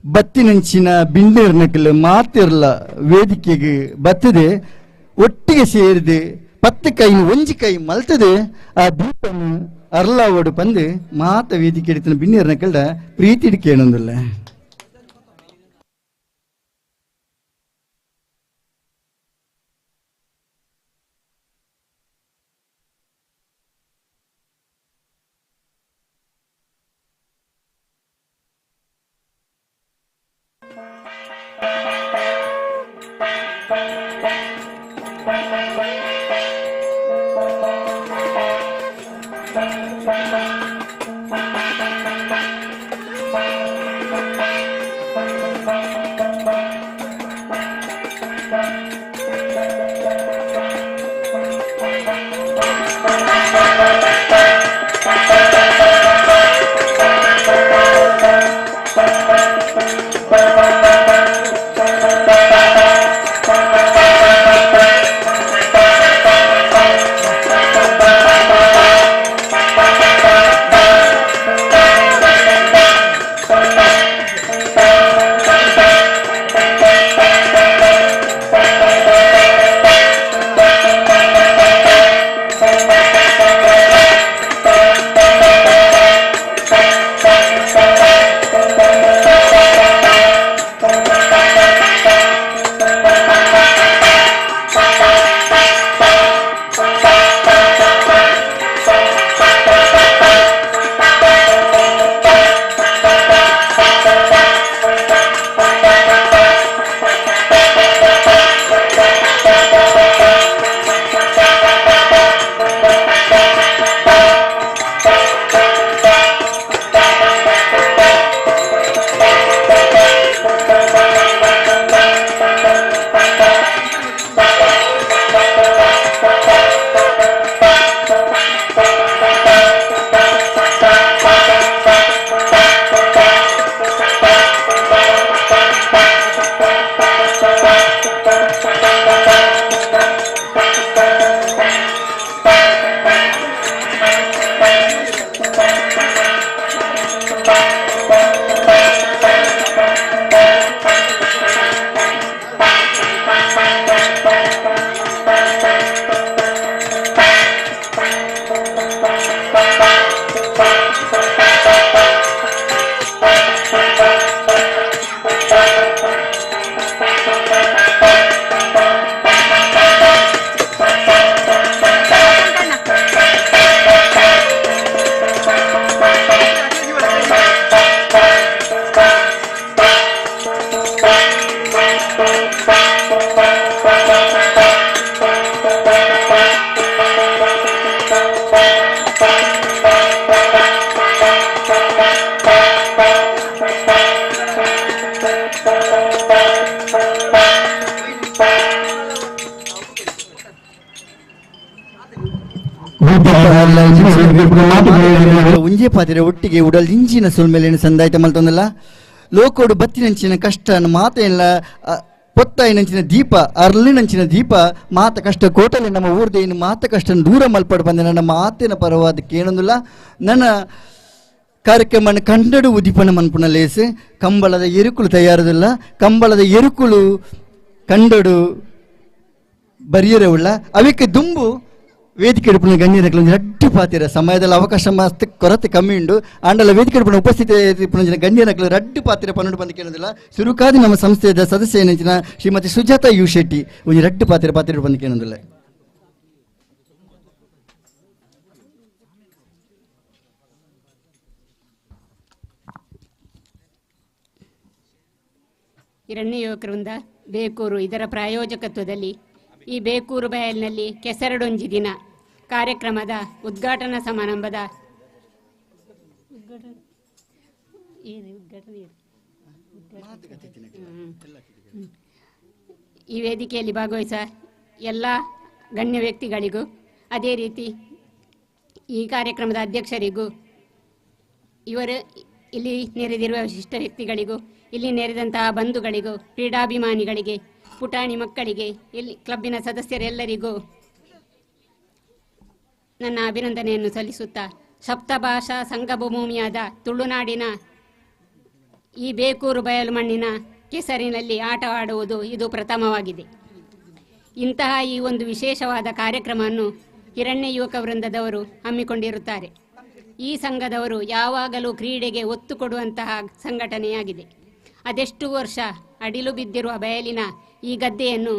ಬತ್ತಿನಂಚಿನ ಬಿಂಡೇರ್ನಕಲ್ ಮಾತಿರ್ಲ ವೇದಿಕೆಗೆ ಬತ್ತದೆ ಒಟ್ಟಿಗೆ ಸೇರಿದೆ 10 ಕೈ ಒಂಜಿ ಕೈ ಮಲ್ತದೆ ಆ ದೀಪನ ಅರ್ಲಾವೋಡು ಪಂದು ಮಾತ ವೇದಿಕೆ ಹಿಡಿತನ ಬಿಂಡೇರ್ನಕಲ್ಡ ಪ್ರೀತಿ ಹಿಡಿಕೇನೊಂದಿಲ್ಲ ಉಂಜೆ ಪಾತ್ರೆ ಒಟ್ಟಿಗೆ ಉಡಲ್ ಇಂಚಿನ ಸುಲ್ಮೇಲಿನ ಸಂದಾಯ್ತ ಮಲ್ತೊಂದಲ್ಲ ಲೋಕೋಡು ಬತ್ತಿನಂಚಿನ ಕಷ್ಟ ಮಾತೆಲ್ಲ ಪೊತ್ತಾಯಿನಂಚಿನ ದೀಪ ಅರ್ಲಿನಂಚಿನ ದೀಪ ಮಾತ ಕಷ್ಟ ಕೋಟಲೆ ನಮ್ಮ ಊರ್ದೆ ಇನ್ನು ಮಾತ ಕಷ್ಟ ದೂರ ಮಲ್ಪಡು ಬಂದೆ ನನ್ನ ಮಾತಿನ ಪರವಾದ ಕೇಳೊಂದಿಲ್ಲ ನನ್ನ ಕಾರ್ಯಕ್ರಮ ಕಂಡಡು ಉದಿಪನ ಮನ್ಪುನ ಲೇಸು ಕಂಬಳದ ಎರುಕುಲು ತಯಾರದಿಲ್ಲ ಕಂಬಳದ ಎರುಕುಲು ಕಂಡಡು ಬರಿಯರೇ ಉಳ್ಳ ಅವಕ್ಕೆ ದುಂಬು ವೇದಿಕೆ ಎಡುಪಿನ ಗಣ್ಯರ ರಡ್ಡು ಪಾತಿರ ಸಮಯದಲ್ಲಿ ಅವಕಾಶ ಮಸ್ತ್ ಕೊರತೆ ಕಮ್ಮಿ ಉಂಡು ಆಂಡಲ ವೇದಿಕೆ ಎಡುಪಿನ ಉಪಸ್ಥಿತಿ ಗಣ್ಯರಗಳು ರಡ್ಡು ಪಾತಿರ ಪನ್ನೊಂದು ಬಂದು ಕೇಳೋದಿಲ್ಲ ಸುರುಕಾದಿ ನಮ್ಮ ಸಂಸ್ಥೆಯ ಸದಸ್ಯ ಏನಂಚಿನ ಶ್ರೀಮತಿ ಸುಜಾತಾ ಯು ಶೆಟ್ಟಿ ಒಂದು ರಡ್ಡು ಪಾತಿರ ಬಂದು ಕೇಳೋದಿಲ್ಲ. ಹಿರಣ್ಯ ಯುವಕರಿಂದ ಬೇಕೂರು ಇದರ ಪ್ರಾಯೋಜಕತ್ವದಲ್ಲಿ ಈ ಬೇಕೂರು ಬಯಲಿನಲ್ಲಿ ಕೆಸರಡೊಂಜಿ ದಿನ ಕಾರ್ಯಕ್ರಮದ ಉದ್ಘಾಟನಾ ಸಮಾರಂಭದ ಈ ವೇದಿಕೆಯಲ್ಲಿ ಭಾಗವಹಿಸ ಎಲ್ಲ ಗಣ್ಯ ವ್ಯಕ್ತಿಗಳಿಗೂ ಅದೇ ರೀತಿ ಈ ಕಾರ್ಯಕ್ರಮದ ಅಧ್ಯಕ್ಷರಿಗೂ ಇವರು ಇಲ್ಲಿ ನೆರೆದಿರುವ ವಿಶಿಷ್ಟ ವ್ಯಕ್ತಿಗಳಿಗೂ ಇಲ್ಲಿ ನೆರೆದಂತಹ ಬಂಧುಗಳಿಗೂ ಕ್ರೀಡಾಭಿಮಾನಿಗಳಿಗೆ ಪುಟಾಣಿ ಮಕ್ಕಳಿಗೆ ಇಲ್ಲಿ ಕ್ಲಬ್ಬಿನ ಸದಸ್ಯರೆಲ್ಲರಿಗೂ ನನ್ನ ಅಭಿನಂದನೆಯನ್ನು ಸಲ್ಲಿಸುತ್ತಾ ಸಪ್ತಭಾಷಾ ಸಂಗಮಭೂಮಿಯಾದ ತುಳುನಾಡಿನ ಈ ಬೇಕೂರು ಬಯಲು ಮಣ್ಣಿನ ಕೆಸರಿನಲ್ಲಿ ಆಟವಾಡುವುದು ಇದು ಪ್ರಥಮವಾಗಿದೆ. ಇಂತಹ ಈ ಒಂದು ವಿಶೇಷವಾದ ಕಾರ್ಯಕ್ರಮವನ್ನು ಹಿರಣ್ಯ ಯುವಕ ವೃಂದದವರು ಹಮ್ಮಿಕೊಂಡಿರುತ್ತಾರೆ. ಈ ಸಂಘದವರು ಯಾವಾಗಲೂ ಕ್ರೀಡೆಗೆ ಒತ್ತು ಕೊಡುವಂತಹ ಸಂಘಟನೆಯಾಗಿದೆ. ಅದೆಷ್ಟು ವರ್ಷ ಅಡಿಲು ಬಿದ್ದಿರುವ ಬಯಲಿನ ಈ ಗದ್ದೆಯನ್ನು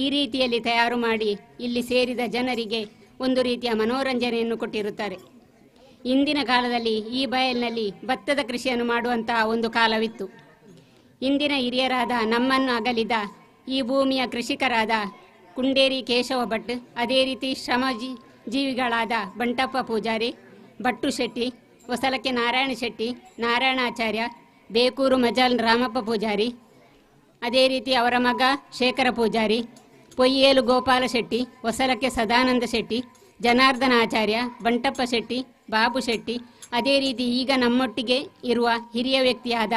ಈ ರೀತಿಯಲ್ಲಿ ತಯಾರು ಮಾಡಿ ಇಲ್ಲಿ ಸೇರಿದ ಜನರಿಗೆ ಒಂದು ರೀತಿಯ ಮನೋರಂಜನೆಯನ್ನು ಕೊಟ್ಟಿರುತ್ತಾರೆ. ಇಂದಿನ ಕಾಲದಲ್ಲಿ ಈ ಬಯಲಿನಲ್ಲಿ ಭತ್ತದ ಕೃಷಿಯನ್ನು ಮಾಡುವಂತಹ ಒಂದು ಕಾಲವಿತ್ತು. ಇಂದಿನ ಹಿರಿಯರಾದ ನಮ್ಮನ್ನು ಅಗಲಿದ ಈ ಭೂಮಿಯ ಕೃಷಿಕರಾದ ಕುಂಡೇರಿ ಕೇಶವ ಭಟ್, ಅದೇ ರೀತಿ ಜೀವಿಗಳಾದ ಬಂಟಪ್ಪ ಪೂಜಾರಿ, ಭಟ್ಟು ಶೆಟ್ಟಿ, ಹೊಸಲಕ್ಕೆ ನಾರಾಯಣ ಶೆಟ್ಟಿ, ನಾರಾಯಣಾಚಾರ್ಯ, ಬೇಕೂರು ಮಜಾಲ್ ರಾಮಪ್ಪ ಪೂಜಾರಿ, ಅದೇ ರೀತಿ ಅವರ ಮಗ ಶೇಖರ ಪೂಜಾರಿ, ಪೊಯ್ಯೇಲು ಗೋಪಾಲ ಶೆಟ್ಟಿ, ಹೊಸಲಕ್ಕೆ ಸದಾನಂದ ಶೆಟ್ಟಿ, ಜನಾರ್ದನ ಆಚಾರ್ಯ, ಬಂಟಪ್ಪ ಶೆಟ್ಟಿ, ಬಾಬು ಶೆಟ್ಟಿ, ಅದೇ ರೀತಿ ಈಗ ನಮ್ಮೊಟ್ಟಿಗೆ ಇರುವ ಹಿರಿಯ ವ್ಯಕ್ತಿಯಾದ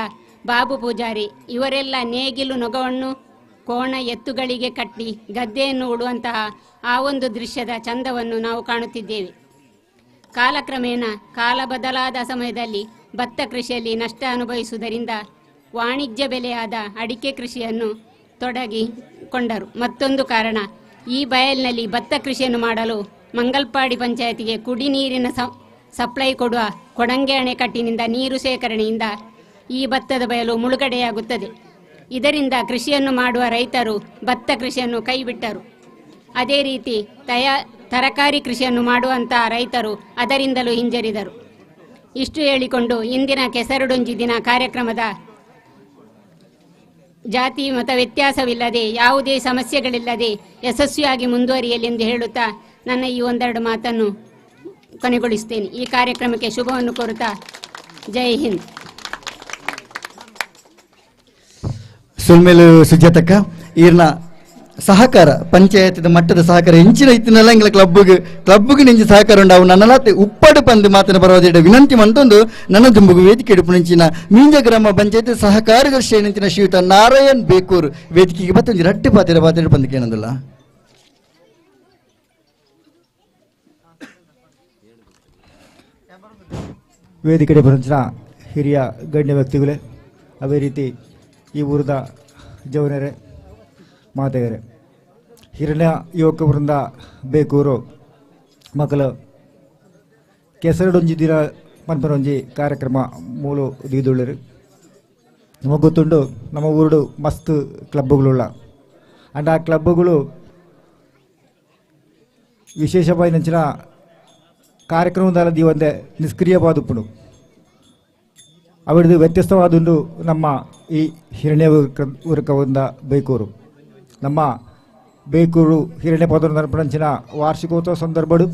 ಬಾಬು ಪೂಜಾರಿ, ಇವರೆಲ್ಲ ನೇಗಿಲು ನೊಗವನ್ನು ಕೋಣ ಎತ್ತುಗಳಿಗೆ ಕಟ್ಟಿ ಗದ್ದೆಯನ್ನು ಉಡುವಂತಹ ಆ ಒಂದು ದೃಶ್ಯದ ಚಂದವನ್ನು ನಾವು ಕಾಣುತ್ತಿದ್ದೇವೆ. ಕಾಲಕ್ರಮೇಣ ಕಾಲ ಬದಲಾದ ಸಮಯದಲ್ಲಿ ಭತ್ತ ಕೃಷಿಯಲ್ಲಿ ನಷ್ಟ ಅನುಭವಿಸುವುದರಿಂದ ವಾಣಿಜ್ಯ ಬೆಲೆಯಾದ ಅಡಿಕೆ ಕೃಷಿಯನ್ನು ತೊಡಗಿಕೊಂಡರು. ಮತ್ತೊಂದು ಕಾರಣ, ಈ ಬಯಲಿನಲ್ಲಿ ಭತ್ತ ಕೃಷಿಯನ್ನು ಮಾಡಲು ಮಂಗಲ್ಪಾಡಿ ಪಂಚಾಯತಿಗೆ ಕುಡಿ ನೀರಿನ ಸಪ್ಲೈ ಕೊಡುವ ಕೊಡಂಗೆ ಅಣೆಕಟ್ಟಿನಿಂದ ನೀರು ಸೇಕರಣೆಯಿಂದ ಈ ಭತ್ತದ ಬಯಲು ಮುಳುಗಡೆಯಾಗುತ್ತದೆ. ಇದರಿಂದ ಕೃಷಿಯನ್ನು ಮಾಡುವ ರೈತರು ಭತ್ತ ಕೃಷಿಯನ್ನು ಕೈಬಿಟ್ಟರು. ಅದೇ ರೀತಿ ತರಕಾರಿ ಕೃಷಿಯನ್ನು ಮಾಡುವಂತಹ ರೈತರು ಅದರಿಂದಲೂ ಹಿಂಜರಿದರು. ಇಷ್ಟು ಹೇಳಿಕೊಂಡು ಇಂದಿನ ಕೆಸರಡೊಂಜಿ ದಿನ ಕಾರ್ಯಕ್ರಮದ ಜಾತಿ ಮತ ವ್ಯತ್ಯಾಸವಿಲ್ಲದೆ ಯಾವುದೇ ಸಮಸ್ಯೆಗಳಿಲ್ಲದೆ ಯಶಸ್ವಿಯಾಗಿ ಮುಂದುವರಿಯಲಿ ಎಂದು ಹೇಳುತ್ತಾ ನನ್ನ ಈ ಒಂದೆರಡು ಮಾತನ್ನು ಕೊನೆಗೊಳಿಸುತ್ತೇನೆ. ಈ ಕಾರ್ಯಕ್ರಮಕ್ಕೆ ಶುಭವನ್ನು ಕೋರುತ್ತಾ ಜೈ ಹಿಂದ್. ಸುಲ್ಮೇಲು ಸುಜಾತಕ್ಕ ಈರ್ನ ಸಹಕಾರ ಪಂಚಾಯತ್ ಮಟ್ಟದ ಸಹಕಾರ ಹೆಂಚಿನ ಇತ್ತಿನಲ್ಲ ಇಂಗ್ಲ ಕ್ಲಬ್ಗೆ ನೆಂಚಿ ಸಹಕಾರ ಉಂಡವು ನನ್ನಲಾತೆ ಉಪ್ಪಡು ಪಂದು ಮಾತಿನ ಪರವಾದ ವಿನಂತಿ ಮಂತೊಂದು ನನ್ನ ದುಂಬುಗು ವೇದಿಕೆ ಇಡುಪು ನೆಂಚಿನ ಮೀಂಜ ಗ್ರಾಮ ಪಂಚಾಯತ್ ಸಹ ಕಾರ್ಯದರ್ಶಿ ನೆಂಚಿನ ಶ್ರೀಯುತ ನಾರಾಯಣ್ ಬೇಕೂರ್ ವೇದಿಕೆಗೆ ಬತ್ತೊಂದು ರಟ್ಟು ಪಾತ್ರ ಪಂದಕ್ಕೆ ಏನಂದಲ್ಲ. ವೇದಿಕೆ ಬರಂಚಿನ ಹಿರಿಯ ಗಣ್ಯ ವ್ಯಕ್ತಿಗಳೇ, ಅದೇ ರೀತಿ ಈ ಊರದ ಜವನರೇ, ಮಾತೆಯರೇ, ಹಿರಣ್ಯ ಯುವಕ ವೃಂದ ಬೇಕೂರು ಮಕ್ಕಳು ಕೆಸರಡೊಂಜಿ ದಿನ ಮನ್ಪನೊಂಜಿ ಕಾರ್ಯಕ್ರಮ ಮೂಲು ದೀದುಳ್ಳರು. ನಮಗೆ ಗೊತ್ತುಂಡು ನಮ್ಮ ಊರು ಮಸ್ತ್ ಕ್ಲಬ್ಗಳುಳ್ಳ ಅಂಡ್ ಆ ಕ್ಲಬ್ಗಳು ವಿಶೇಷವಾಗಿ ನಂಚಿನ ಕಾರ್ಯಕ್ರಮದ ಒಂದೇ ನಿಷ್ಕ್ರಿಯವಾದುಪ್ಪುಡು ಅವರದು ವ್ಯತ್ಯಸ್ತವಾದುಂಡು ನಮ್ಮ ಈ ಹಿರಣ್ಯ ಉರಕವಂದ ಬೇಕೂರು. ನಮ್ಮ ಬೇಕೂರು ಹಿರಣ್ಯ ಪದ ನರ್ಪಣಂಚಿನ ವಾರ್ಷಿಕೋತ್ಸವ ಸಂದರ್ಭಡು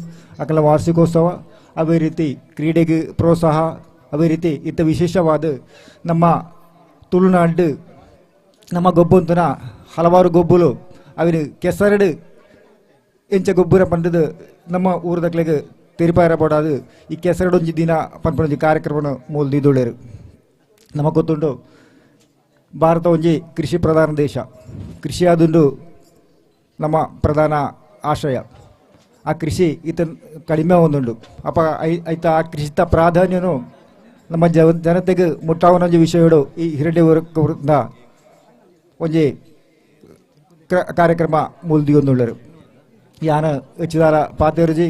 ಅಕಲ ವಾರ್ಷಿಕೋತ್ಸವ, ಅದೇ ರೀತಿ ಕ್ರೀಡೆಗೆ ಪ್ರೋತ್ಸಾಹ, ಅದೇ ರೀತಿ ಇತ್ತ ವಿಶೇಷವಾದ ನಮ್ಮ ತುಳುನಾಡು ನಮ್ಮ ಗೊಬ್ಬಂತನ ಹಲವಾರು ಗೊಬ್ಬಲು ಅವನು ಕೆಸರಡು ಎಂಚ ಗೊಬ್ಬರ ಪಂಡದು ನಮ್ಮ ಊರದಕ್ಲೆಗೆ ತಿರುಪಾರಪಡಾದು ಈ ಕೆಸರಡೊಂಜಿ ದಿನ ಪಂಪಣೊಂಜಿ ಕಾರ್ಯಕ್ರಮ ಮೂಲ್ದಿದುಳ್ಳರು. ನಮಗೆ ಗೊತ್ತುಂಡು ಭಾರತ ಒಂಜಿ ಕೃಷಿ ಪ್ರಧಾನ ದೇಶ. ಕೃಷಿ ಆದುಂಡು ನಮ್ಮ ಪ್ರಧಾನ ಆಶ್ರಯ. ಆ ಕೃಷಿ ಈತ ಕಡಿಮೆ ಒಂದುಂಡು ಅಪ್ಪ ಐತ ಆ ಕೃಷಿತ ಪ್ರಾಧಾನ್ಯನು ನಮ್ಮ ಜನತೆಗೆ ಮುಟ್ಟಾವನೊಂಜಿ ವಿಷಯಗಳು ಈ ಹಿರಣ್ಯ ವರ್ಗದಿಂದ ಒಂಜಿ ಕಾರ್ಯಕ್ರಮ ಮೂಲ್ದಿ ಒಂದುಳ್ಳರು. ಯಾನ ಹೆಚ್ಚಿದಾರ ಪಾತೇರುಜಿ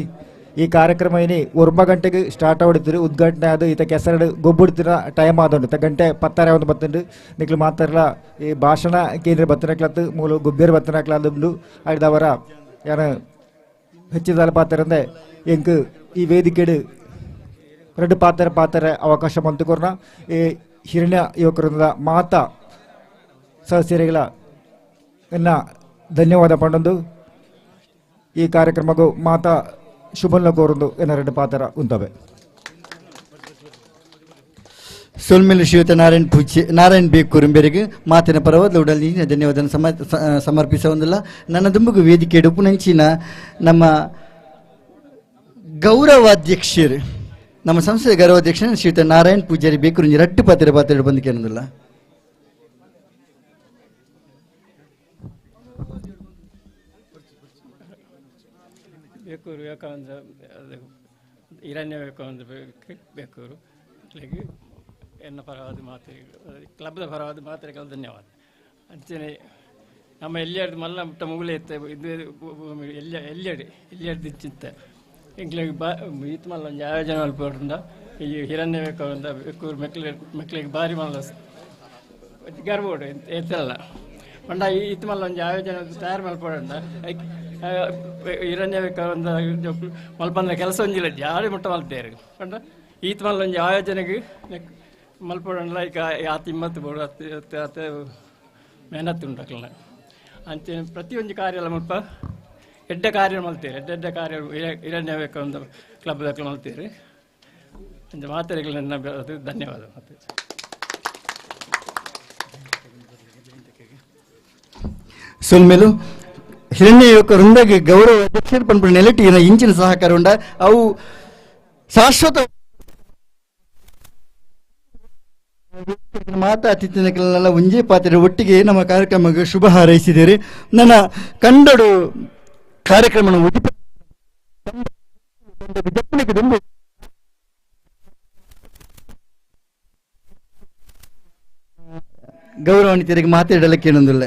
ಈ ಕಾರ್ಯಕ್ರಮ ಏನಿ 1 ಗಂಟೆಗೆ ಸ್ಟಾರ್ಟ್ ಆಡಿದ್ರು. ಉದ್ಘಾಟನೆ ಆದ ಈತ ಕೆಸರಡು ಗೊಬ್ಬುಡ್ತಿನ ಟೈಮ್ ಆದೊಂಡು ಗಂಟೆ 10 ಒಂದು ಬತ್ತಂಡು ನಿಕ್ಲು ಮಾತಾಡಲ ಈ ಭಾಷಣ ಕೇಂದ್ರ ಬತ್ತನಕ್ಲತ್ತು ಮೂಲ ಗುಬ್ಬೇರು ಬತ್ತನಕ್ಲಾದುಂಡು ಆಡಿದವರ ಯಾನ ಹೆಚ್ಚಿದಾರ ಪಾತ್ರಂದೆ ಎಂಕ್ ಈ ವೇದಿಕೆಡು 2 ಪಾತ್ರ ಅವಕಾಶ ಮಂತುಕೊರ್ನ ಈ ಹಿರಣ್ಯ ಯುವಕರಿಂದ ಮಾತಾ ಸಹಸೇರಿಗಳ ಇನ್ನ ಧನ್ಯವಾದ ಪಂಡೊಂದು ಈ ಕಾರ್ಯಕ್ರಮಗೂ ಮಾತಾ ಶುಭನ್ನ ಕೋರೊಂದು ಎನ್ನ 2 ಪಾತ್ರ ಉಂತವೆ. ಸೋಲ್ಮೇಲು ಶ್ರೀಯುತ ನಾರಾಯಣ್ ಬೇಕೂರು ಬೇರೆಗೆ ಮಾತಿನ ಪರವಾದ ಉಡಲಿ ಧನ್ಯವಾದ ಸಮರ್ಪಿಸುವುದಿಲ್ಲ. ನನ್ನ ದುಂಬುಗು ವೇದಿಕೆ ಇಡುಪು ನಂಚಿನ ನಮ್ಮ ಗೌರವಾಧ್ಯಕ್ಷರು, ನಮ್ಮ ಸಂಸ್ಥೆಯ ಗೌರವಾಧ್ಯಕ್ಷ ಶ್ರೀಯುತ ನಾರಾಯಣ್ ಪೂಜಾರಿ ಬೇಕೂರು 2 ಪಾತ್ರ ಬಂದಿಕೆ ಅನ್ನೋದಿಲ್ಲ. ಬೇಕೂರು ವಿವೇಕಾನಂದ ಹಿರಣ್ಯ ವಿವೇಕಾನಂದ ಬೇಕೂರು ಎನ್ನ ಪರವಾದ ಮಾತುಗಳು ಕ್ಲಬ್ದ ಪರವಾದ ಮಾತುಗಳು ಧನ್ಯವಾದ. ಅಂಚನೆ ನಮ್ಮ ಎಲ್ಲಿಯರ್ದು ಮಲ್ಲ ಮುಟ್ಟ ಮುಗುಲೆ ಇತ್ತ ಇದು ಎಲ್ಲಿಯರ್ದು ಇಚ್ಚಿತ್ತ ಎಂಕ್ಲಿಗೆ ಈತ ಮಲ್ಲ ಒಂದು ಆಯೋಜನೆ ಮಲ್ಪಡ್ರಿಂದ ಈ ಹಿರಣ್ಯ ವಿವೇಕಾನಂದ ಬೇಕೂರು ಮಕ್ಕಳಿಗೆ ಭಾರಿ ಮಲ್ಲ ಗರ್ಬೋಡು ಎತ್ತಲ್ಲ ಪಂಡ ಈತ ಮಲ್ಲ ಒಂದು ಆಯೋಜನೆ ತಯಾರು ಮಲ್ಪಡ್ರಿಂದ ಹಿರಣ್ಯ ವಿವೇಕಾನಂದ ಮಲ್ಪಂದ ಕೆಲಸ ಒಂಜಿಲ್ಲ ಜಾಡಿ ಮುಟ್ಟ ಮಲ್ತೇರು ಪಂಡ ಈತ ಮಲ್ಲ ಒಂದು ಆಯೋಜನೆಗೆ ಮಲ್ಪಡಲ್ಲ ಈಗ ಆತ ಇಮ್ಮತ್ತು ಬೋಡು ಆತ ಮೆಹನತ್ತು ಉಂಟಲ್ಲ ಅಂಚೆ ಪ್ರತಿಯೊಂದು ಕಾರ್ಯ ಎಲ್ಲ ಮುಲ್ಪ ಎಡ್ಡೆ ಕಾರ್ಯ ಮಲ್ತೀರಿ ಎಡ್ಡೆ ಕಾರ್ಯ ಹಿರಣ್ಯವೇಕ ಒಂದು ಕ್ಲಬ್ದಾಗ ಮಲ್ತೀರಿ ಅಂಚೆ ಮಾತಾಡಿಗಳನ್ನ ಅದು ಧನ್ಯವಾದ. ಮತ್ತೆ ಸೊಲ್ಮೇಲು ಹಿರಣ್ಯ ಯುವಕರೊಂದಿಗೆ ಗೌರವ ಅಧ್ಯಕ್ಷರು ಪಂಪು ನೆಲೆಟಿನ ಇಂಚಿನ ಸಹಕಾರ ಉಂಡ ಅವು ಶಾಶ್ವತ ಮಾತಾತಿಥಿನೆಲ್ಲ ಒಂಜೇ ಪಾತ್ರೆ ಒಟ್ಟಿಗೆ ನಮ್ಮ ಕಾರ್ಯಕ್ರಮಕ್ಕೆ ಶುಭ ಹಾರೈಸಿದ್ದೀರಿ. ನನ್ನ ಕಂಡಡು ಕಾರ್ಯಕ್ರಮ ಗೌರವಾನ್ವಿತರಿಗೆ ಮಾತಾಡಲಿಕ್ಕೆ ಏನೊಂದಿಲ್ಲ.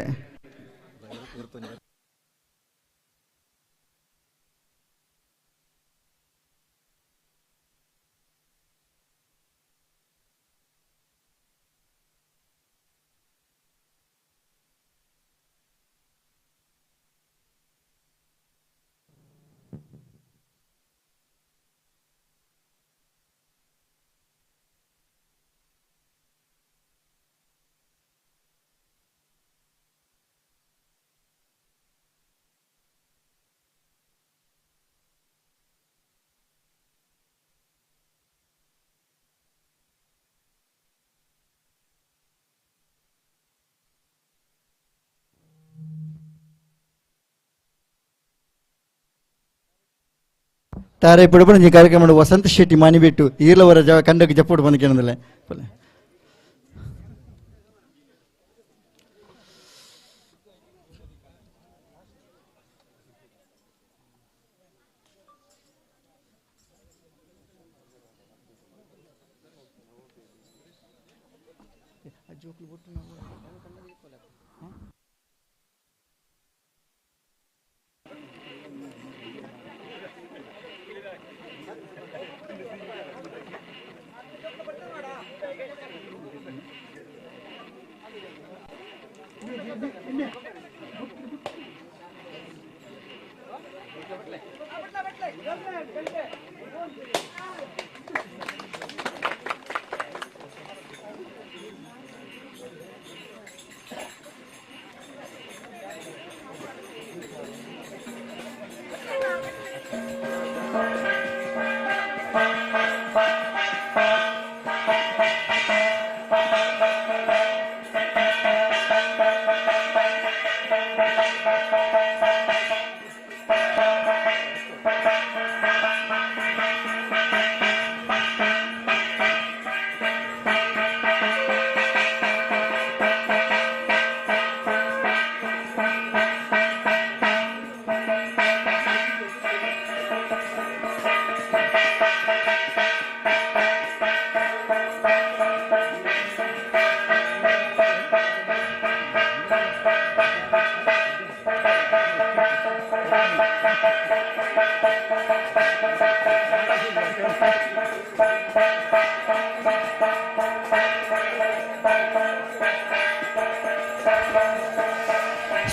ತಾರೆ ಪಡುಪಣ ಈ ಕಾರ್ಯಕ್ರಮ ವಸಂತ ಶೆಟ್ಟಿ ಮಾನಿಬಿಟ್ಟು ಈರ್ಲವರ ಕಂಡಕ್ಕೆ ಜಪ್ಪುಡು ಬಂದಕೇನದಿಲ್ಲ.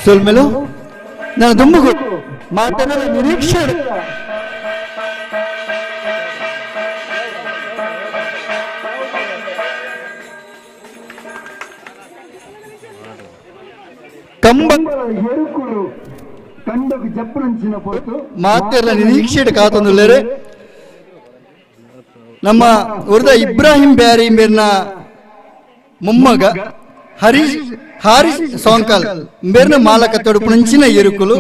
ಸೊಲ್ಮೇಲು ನಾನು ದುಂಬುಗು ಮಾತನಾಡ ನಿರೀಕ್ಷೆ ಕಂಡకు జప్పునంచిన పోతు ಮಾತೆಲ್ಲ ನಿರೀಕ್ಷೆ ಕಾತೊಂದುಲ್ಲೇರೆ ನಮ್ಮ ಉರ್ದ ಇಬ್ರಾಹಿಂ ಬ್ಯಾರಿ ಮೇರ್ನ ಮೊಮ್ಮಗ ಹಾರಿಸ್ ಸೋಂಕಲ್ ಮೇರ್ನ ಮಾಲಕ ತೊಡುಪುನಂಚಿನ ಎರುಕುಲು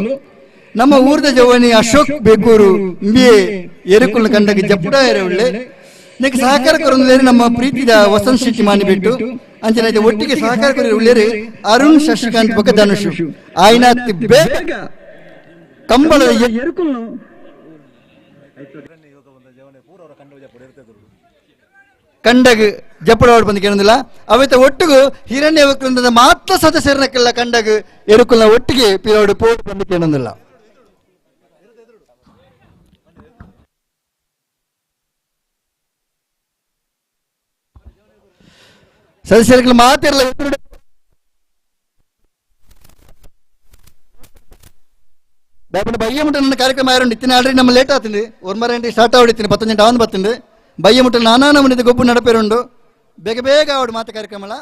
ನಮ್ಮ ಊರ್ದ ಜವಾನಿ ಅಶೋಕ್ ಬೇಕೂರು ಇಂಬಿಯೆ ಎರುಕುಲ್ನ ಕಂಡಕ್ಕೆ ಜಪ್ಪುಡ ಎರೆವುಳ್ಳೆ ನೆಕ್ ಸಹಕಾರ ಕೊರೊಂದುಲ್ಲೇರೆ ನಮ್ಮ ಪ್ರೀತಿದ ವಸಂತ್ ಶೆಟ್ಟಿ ಮಾನಿಬಿಟ್ಟು ಅಂಚನೈತೆ ಒಟ್ಟಿಗೆ ಸಹಕಾರ ಕೊರೊಂದುಲ್ಲೇರೆ ಅರುಣ್ ಶಶಿಕಾಂತ್ ಬೊಕ್ಕ ಧನುಷ್ ಆಯ್ನ ಬೇಗ ಕಂಬಳದ ಎರುಕುಲ್ನು ಕಂಡಗ್ ಜಪ್ಪಡವಾಡು ಬಂದು ಕೇಳೋದಿಲ್ಲ ಅವೈತ ಒಟ್ಟಿಗೂ ಹಿರಣ್ಯ ವೃಂದದ ಮಾತ್ರ ಸದಸ್ಯರನ್ನೆಲ್ಲ ಕಂಡಗ್ ಎರುಕುಲ್ನ ಒಟ್ಟಿಗೆ ಪಿರೋಡು ಪೋಡ್ ಬಂದು ಕೇಳೋದಿಲ್ಲ. ಸದಸ್ಯರಿಗೆ ಮಾತಿರಲ್ಲ ಬಯ್ಯ ಮುಟ್ಟ ನನ್ನ ಕಾರ್ಯಕ್ರಮ ಆಯ್ತು ಇತ್ತಿನ ಆಲ್ರೆಡಿ ನಮ್ಮ ಲೇಟ್ ಆಗ್ತೀನಿ 1 ಸ್ಟಾರ್ಟ್ ಆಡಿತೀನಿ 10 ಗಂಟೆ ಆವನ್ ಬರ್ತಂಡು ಬಯ್ಯ ಮುಟ್ಟ ನಾನಾ ನಮ್ಮನಿದ ಗೊಬ್ಬು ನಡಪೇರುಂಡು ಬೇಗ ಬೇಗ ಅವಡು ಮಾತ ಕಾರ್ಯಕ್ರಮಲ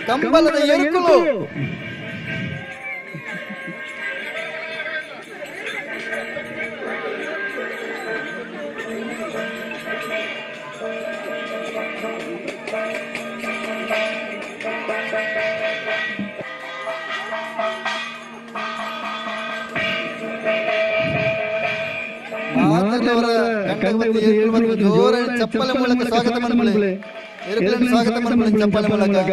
ಕಂಬಲದ ಎರುಕುಲು ಜೋರ ಚಪ್ಪಲ ಮೂಲಕ ಸ್ವಾಗತ ಮಾಡ್ಕೊಳ್ಳಿ ಸ್ವಾಗತ ಮಾಡ್ಕೊಳ್ಳಿ ಚಪ್ಪಲ ಮೂಲಕ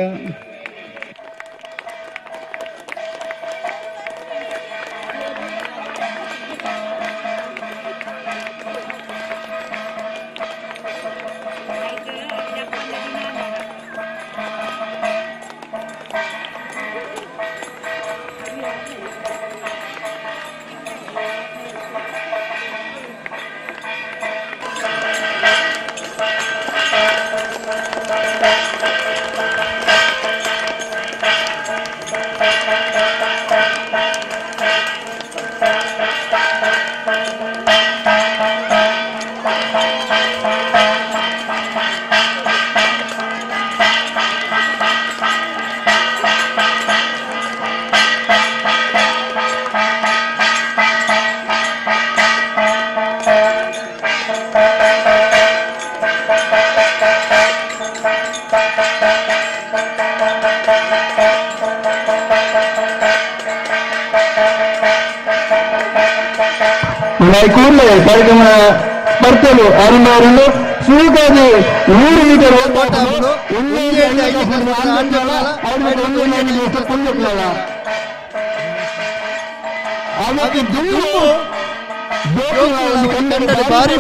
ಕೂಡಲೇ ಕಾರ್ಯಕ್ರಮ ಸ್ಪರ್ಧೆಗಳು ಆರಂಭ ಸುಲಭವಾಗಿ 100 ಮೀಟರ್ ಭಾರಿ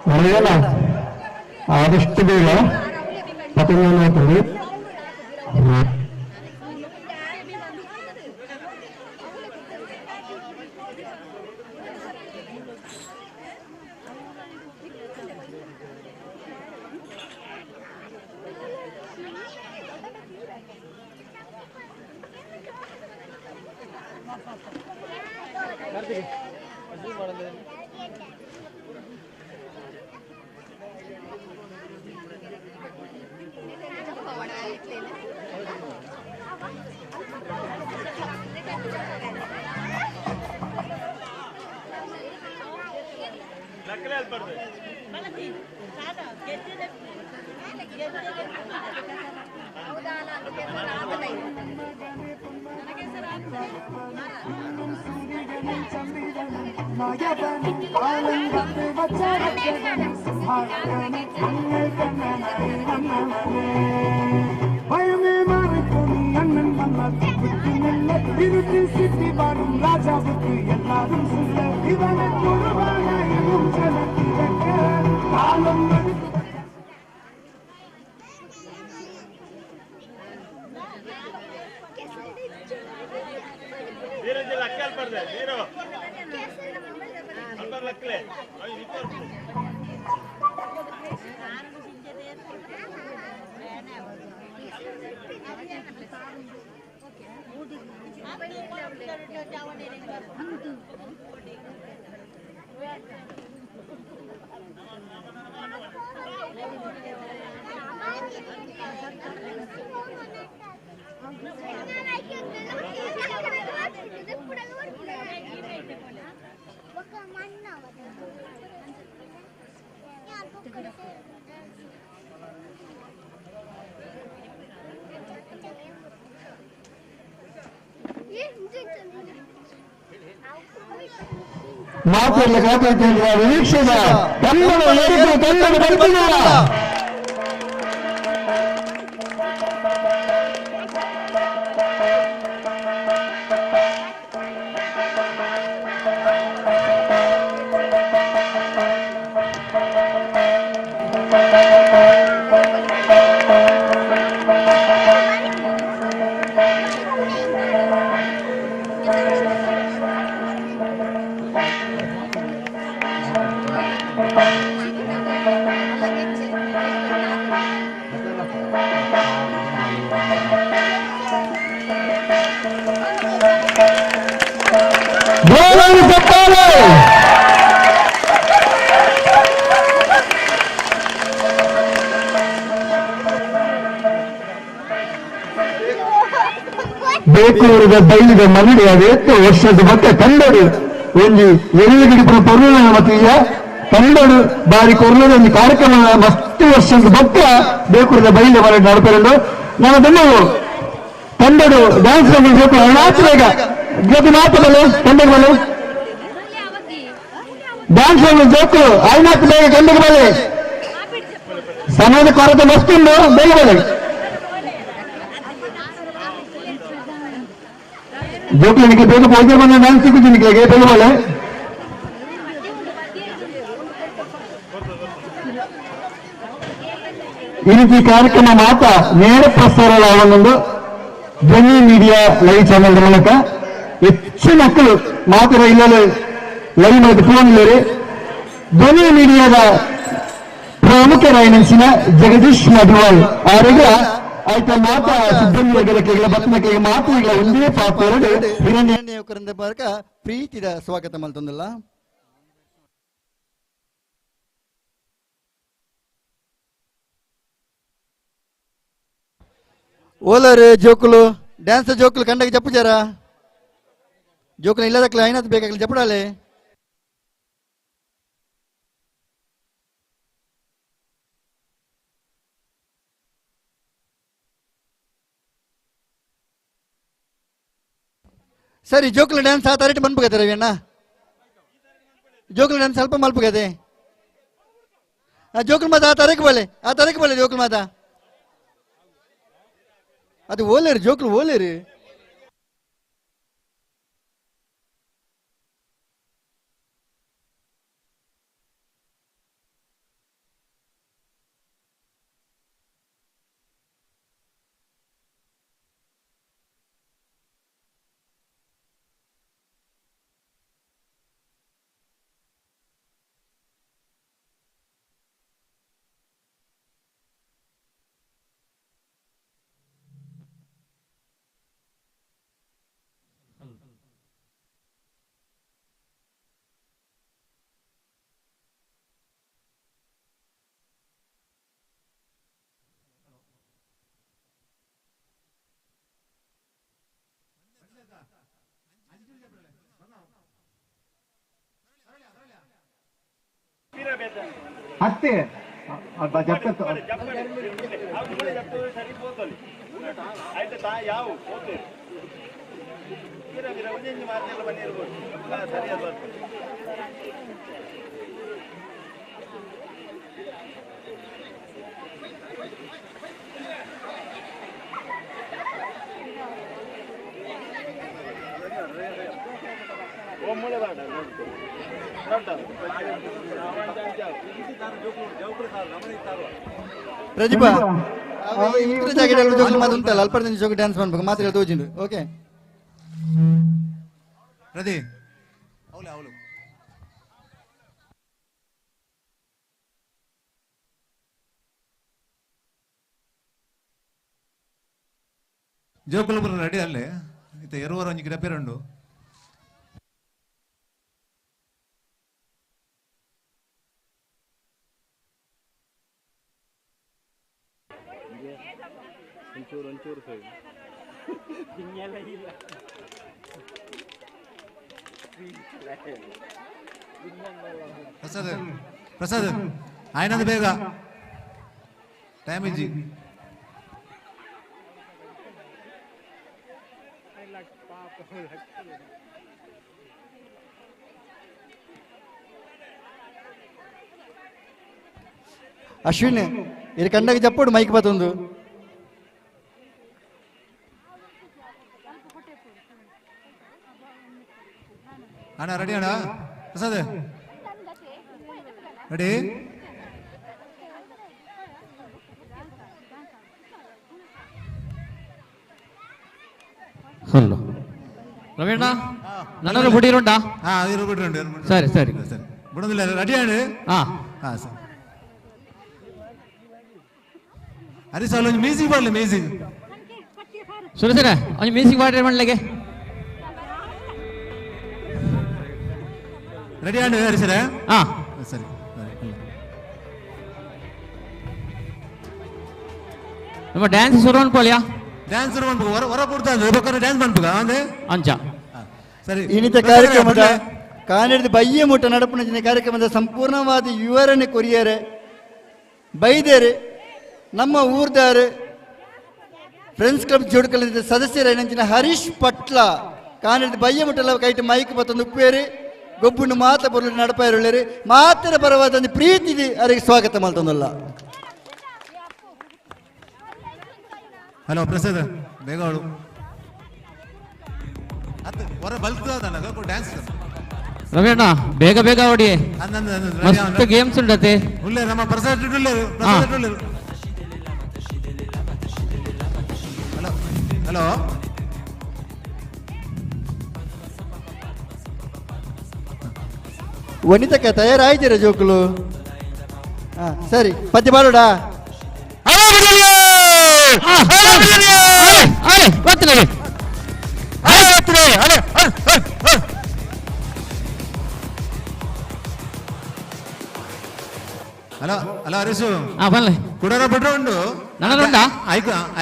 ಒಳ್ಳೆಯಲ್ಲ ಆದಷ್ಟು ಬೇಗ ಪತಂಗವನ್ನು ಹಾಕಿರಿ. ராஜாவுக்கு எல்லாரும் சொல்ல இவனை குருவான காலம் ಮಾತೆಲ್ಲ ಕಾಪಾಡ್ತಿರುವ ನಿರೀಕ್ಷೆದ ಕನ್ನಡ ಏರಿಕೆ ಕನ್ನಡ ಬರ್ತಿಲ್ಲ. ಬೇಕೂರದ ಬೈಲಿದ ಮರಡಿ ಅವೆತ್ತು ವರ್ಷದ ಮತ್ತೆ ಕಂಡರು ಒಂದು ಎಲ್ಲಿಗಿಡಿಪುರ ಪೊರ್ಲ ಮತೀಯ ಕಂಡರು ಬಾರಿ ಕೊರ್ಲದ ಒಂದು ಕಾರ್ಯಕ್ರಮ ಮಸ್ತ್ ವರ್ಷದ ಭಕ್ತ ಬೇಕೂರದ ಬೈಲಿದ ಮರಡಿ ನಡಪೆರಡು ನಾನು ಬೆನ್ನವು ಕಂಡರು ಡ್ಯಾನ್ಸ್ ಬೇಕು ನಾಚಬೇಕ ಜ್ಯೋತಿ ಮಾತಬಲ್ಲೆ ಕಂಡರು ಬಲ್ಲೆ ಡ್ಯಾನ್ಸ್ ಜೋಕು ಐನಾಕ್ ಬೇಗ ಕಂಡರು ಬಲ್ಲೆ ಸಮಯದ ಕೊರತೆ ಮಸ್ತುಂಡು ಬೇಗ ಬಲ್ಲೆ ಜೋಕ್ಲಿ ನಿಮಗೆ ಬೇಗ ಪೋಜೆ ಬಂದ ಡ್ಯಾನ್ಸ್ ಸಿಕ್ಕುದು ನಿಮಗೆ ಬೇಗ ಬಲ್ಲೆ ಈ ರೀತಿ ಕಾರ್ಯಕ್ರಮ ಮಾತ್ರ ನೇರ ಪ್ರಸಾರ ಆಗುವುದು ಧ್ವನಿ ಮೀಡಿಯಾ ಲೈವ್ ಚಾನೆಲ್ ಮೂಲಕ ಹೆಚ್ಚಿನ ಮಕ್ಕಳು ಮಾತ್ರ ಇಲ್ಲೇ ಲೈವ್ ಮಾಡಿ ಫೋನ್ ಇಲ್ಲರಿ ಧ್ವನಿ ಮೀಡಿಯಾದ ಪ್ರಮುಖರಾಯನಂಚಿನ ಜಗದೀಶ್ ಮಧುವಾಲ್ ಅವರಿಗೆ ಆಯ್ತ ಮಾತ ಸಿಬ್ಬಂದಿ ಗೆಲಕೆಗಳ ಬತ್ನಕೆಗೆ ಮಾತುಗಳ ಒಂದೇ ಪಾತ್ರ ಹಿರಣ್ಯಕರಿಂದ ಮೂಲಕ ಪ್ರೀತಿದ ಸ್ವಾಗತ ಮಲ್ತೊಂದಿಲ್ಲ. ಓಲರ್ ಜೋಕುಲು ಡ್ಯಾನ್ಸ್ ಜೋಕುಲು ಕಂಡಕ್ಕೆ ಜಪ್ಪುಜಾರ ಜೋಕುಲು ಇಲ್ಲದಕ್ಲೆ ಐನತ್ ಬೇಕಾಗಲಿ ಜಪ್ಪಡಾಲೆ ಸರಿ ಜೋಕುಲು ಡ್ಯಾನ್ಸ್ ಆ ತಾರೀಟು ಬಂದ್ಬೇಕತ್ತೆ ರವಿಯಣ್ಣ ಜೋಕುಲು ಡ್ಯಾನ್ಸ್ ಸ್ವಲ್ಪ ಮಲ್ಪಗದೆ ಜೋಕುಲ್ ಮಾತ ಆ ತರಕ್ಕೆ ಬೋಲೆ ಜೋಕುಲ್ ಮಾತ ಅದು ಓಲೇರಿ ಜೋಕುಲ್ ಓಲೇರಿ ಹತ್ತೆ ಜಪ್ಪತ್ತು ಪ್ರದೀಪ ಜಾಕೆಟ್ ಜೋಕುಲ್ ಮಾತು ಉಂಟಲ್ಲ ಅಲ್ಪರ್ದಿಂದ ಜೋಗ ಡ್ಯಾನ್ಸ್ ಮಾಡ್ಬೇಕು ಮಾತ್ರ ಹೇಳ್ತಾ ಹೋಜಿಂಡು ಓಕೆ ಪ್ರದೀ ಅವಳು ಜೋಕುಲ್ ರೆಡಿ ಅಲ್ಲೇ ಇತ್ತ ಎರವರ ಒಂಜಿ ಗಿಡ ಪೇರಂಡು ಪ್ರಸಾದ್ ಆಯ್ನದು ಬೇಗ ಟೈಮ್ ಇಜ್ಜಿ ಅಶ್ವಿನ್ ಇದು ಕಂಡಾಗ ಜಪ್ಪೋಡು ಮೈಕ್ ಬತ್ತೊಂದು ಅಣ್ಣ ರೆಡಿ ಅಣ್ಣ ಪ್ರಸಾದ್ ರೆಡಿ ಹಲೋ ರವೀಣ ನನ್ನ ಬಿಡಿರುಂಟಾ ಹಾ ಇರು ಬಿಡ್ರಿ ಸರಿ ಸರಿ ಸರಿ ಬಿಡೋದಿಲ್ಲ ರೆಡಿ ಅಣ್ಣ ಹಾ ಹಾ ಸರಿ ಅರೆ ಸರ್ ಒಂದು ಮ್ಯೂಸಿಕ್ ಮಾಡಲಿ ಮ್ಯೂಸಿಕ್ ಸುರೇಶ್ ಸರ ಒಂದು ಮ್ಯೂಸಿಕ್ ಮಾಡ್ರಿ ಮಾಡ್ಲಿಕ್ಕೆ ರೆಡಿ ಅಣ್ಣ ಹರಿ ಸರ ಹಾ ಸರಿ ನಮ್ಮ ಡ್ಯಾನ್ಸ್ ಶುರು ಅನ್ಕೊಳ್ಳಿಯಾ ಡ್ಯಾನ್ಸ್ ಹೊರ ಕೊಡ್ತಾ ಬೇಕಾದ್ರೆ ಡ್ಯಾನ್ಸ್ ಮಾಡ್ಬೇಕ ಅಂದ್ರೆ ಅಂಚ ಸರಿ ಇನ್ನಿತ ಕಾರ್ಯಕ್ರಮದ ಕಾನೆಡ್ದು ಬಯ್ಯ ಮುಟ್ಟ ನಡಪುನ ಕಾರ್ಯಕ್ರಮದ ಸಂಪೂರ್ಣವಾದ ವಿವರಣೆ ಕೊರಿಯರೆ ಬೈದೇರೆ ನಮ್ಮ ಊರ್ದಾರು ಫ್ರೆಂಡ್ಸ್ ಕ್ಲಬ್ ಜೋಡ್ಕಲಿದ್ದ ಸದಸ್ಯರ ನಂಚಿನ ಹರೀಶ್ ಪಟ್ಲ ಕಾನೆಡ್ದು ಬಯ್ಯ ಮುಟ್ಟಲ್ಲ ಕೈಟ್ ಮೈಕ್ ಮತ್ತೊಂದು ಉಪ್ಪೇರಿ ಗೊಬ್ಬುಂಡು ಮಾತ ಬರಲು ನಡಪಾಯಿರುಳ್ಳೇರಿ ಮಾತ್ರ ಪರವಾದ ಪ್ರೀತಿ ಅವರಿಗೆ ಸ್ವಾಗತ ಮಾಡ್ತಂದಲ್ಲ ಹಲೋ ಪ್ರಸಾದ್ ಬೇಗ ಅವಳು ಹೊರ ಬಲ್ತದ ಡ್ಯಾನ್ಸ್ ರವೀಣ ಬೇಗ ಬೇಗ ಹೊಡಿ ಮಸ್ತ್ ಗೇಮ್ಸ್ ಉಂಟತೆ ಉಳ್ಳೇರು ನಮ್ಮ ಪ್ರಸಾದ್ ಉಳ್ಳೇರು ಹಲೋ ಹಲೋ ವನಿತಕ್ಕೆ ತಯಾರಾಯ್ತೀರ ಜೋಕುಲು ಹಾ ಸರಿ ಪದ್ಯ ಬಾಳೋಡಾ ಹಲೋ ಹಲೋ ಹರೀಶು ಬನ್ನಿ ಕುಡರ ಬಿಟ್ರೆ ಉಂಡು ನನ್ನದುಂಟಾ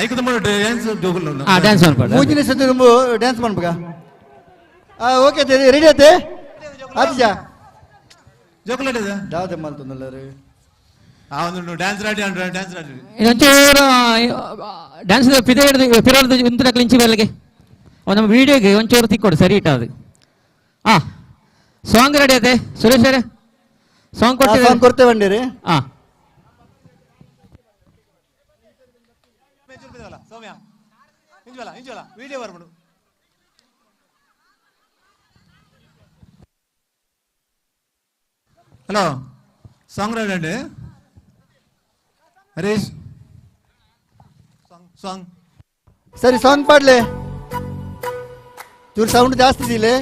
ಐಕದ ಮಾಡಿ ಡ್ಯಾನ್ಸ್ ಜೋಗುಲ್ ಡ್ಯಾನ್ಸ್ ಮಾಡ್ಕೊಳ್ಳಿ ಮೂಜಿನ ಸತಿ ತುಂಬ ಡ್ಯಾನ್ಸ್ ಮಾಡ್ಬೇಕಾ ಓಕೆ ರೆಡಿ ಆತೆ ಆತಿಜ ಜೋಗುಲ್ ಯಾವ್ದು ಮಾಡ್ತಂದಲ್ಲ ರೀ ಒಂದು ಡ್ಯಾನ್ಸ್ ರೆಡಿ ಅಂದ್ರೆ ಡ್ಯಾನ್ಸ್ ರೆಡಿ ಒಂಚೂರು ಡ್ಯಾನ್ಸ್ ಪಿರಿಯಡ್ ಇಂತ ಕ್ಲಿಂಚಿ ಬೆಳಗ್ಗೆ ನಮ್ಮ ವಿಡಿಯೋಗೆ ಒಂಚೂರು ತಿಕ್ಕೊಡು ಸರಿ ಇಟ್ಟ ಅದು ಸಾಂಗ್ ರೆಡಿ ಅದೇ ಸುರೇಶ್ ಅವರೇ ಸಾಂಗ್ ಕೊಡ್ತೇವೆ ಕೊಡ್ತೇವಂಡಿ ರೀ ಇಂಜಲ ವಿಡಿಯೋ ಬರ್ಮಡು. Hello song ready Harish song ಸರಿ ಸಾಂಗ್ ಪಾಡ್ಲೆ ಚೂರು ಸೌಂಡ್ ಜಾಸ್ತಿ ಇದೀಲೆ.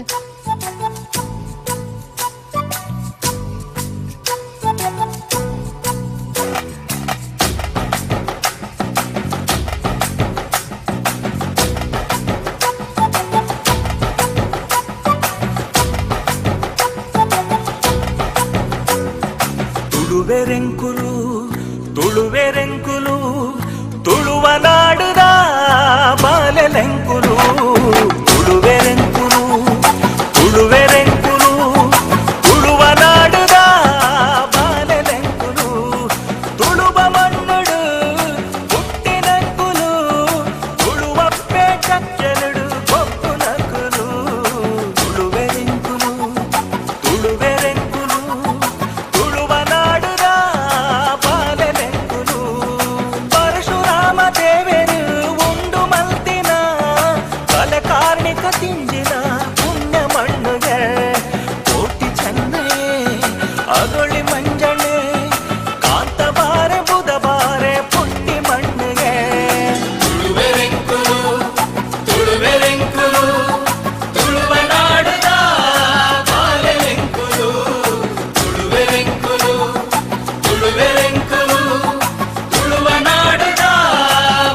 ತುಳುವೆರೆಂಕುಲು ತುಳುವೆರೆಂಕುಲು ತುಳುವ ನಾಡುದ ಬಾಲೆಲೆಂಕುಲು ತುಳುವೆರೆಂಕುಲು ತುಳುವೆರೆಂಕುಲು ತುಳುವ ನಾಡುದ ಬಾಲೆಲೆಂಕುಲು ತುಳುವ ಮಣ್ಣುಡು ಹುಟ್ಟಿನಂಕುಲು ತುಳುವಪ್ಪೆ ಚಚ್ಚಲುಡು ಕೊಪ್ಪು ನಕುಲು ತುಳುವೆರೆಂಕುಲು ತುಳುವೆರೆಂಕುಲು ತುಳುವ ನಾಡುದ ಬಾಲೆಲೆಂಕುಲು ಪರಶುರಾಮ ದೇವರು ಉಂಡು ಮಲ್ತಿನ ಕಲೆ ಕಾರ್ಣಿಕ ತಿಂಜಿನ ಪುಣ್ಯ ಮಣ್ಣುಗೆ ಕೋಟಿ ಚೆನ್ನಯೇ ಅಗೊಳಿ ಮಂಜಣ್ಣೆ ಕಾಂತ ಬಾರೆ ಬುಧ ಬಾರೆ ಪುಟ್ಟಿ ಮಣ್ಣುಗೆ ತುಳುವೆರೆಂಕುಲು ತುಳುವೆರೆಂಕುಲು ತುಳುವ ನಾಡುದ ಬಾಲೆಲೆಂಕುಲು ತುಳುವೆರೆಂಕುಲು ತುಳುವೆರೆಂಕುಲು ತುಳುವ ನಾಡುದ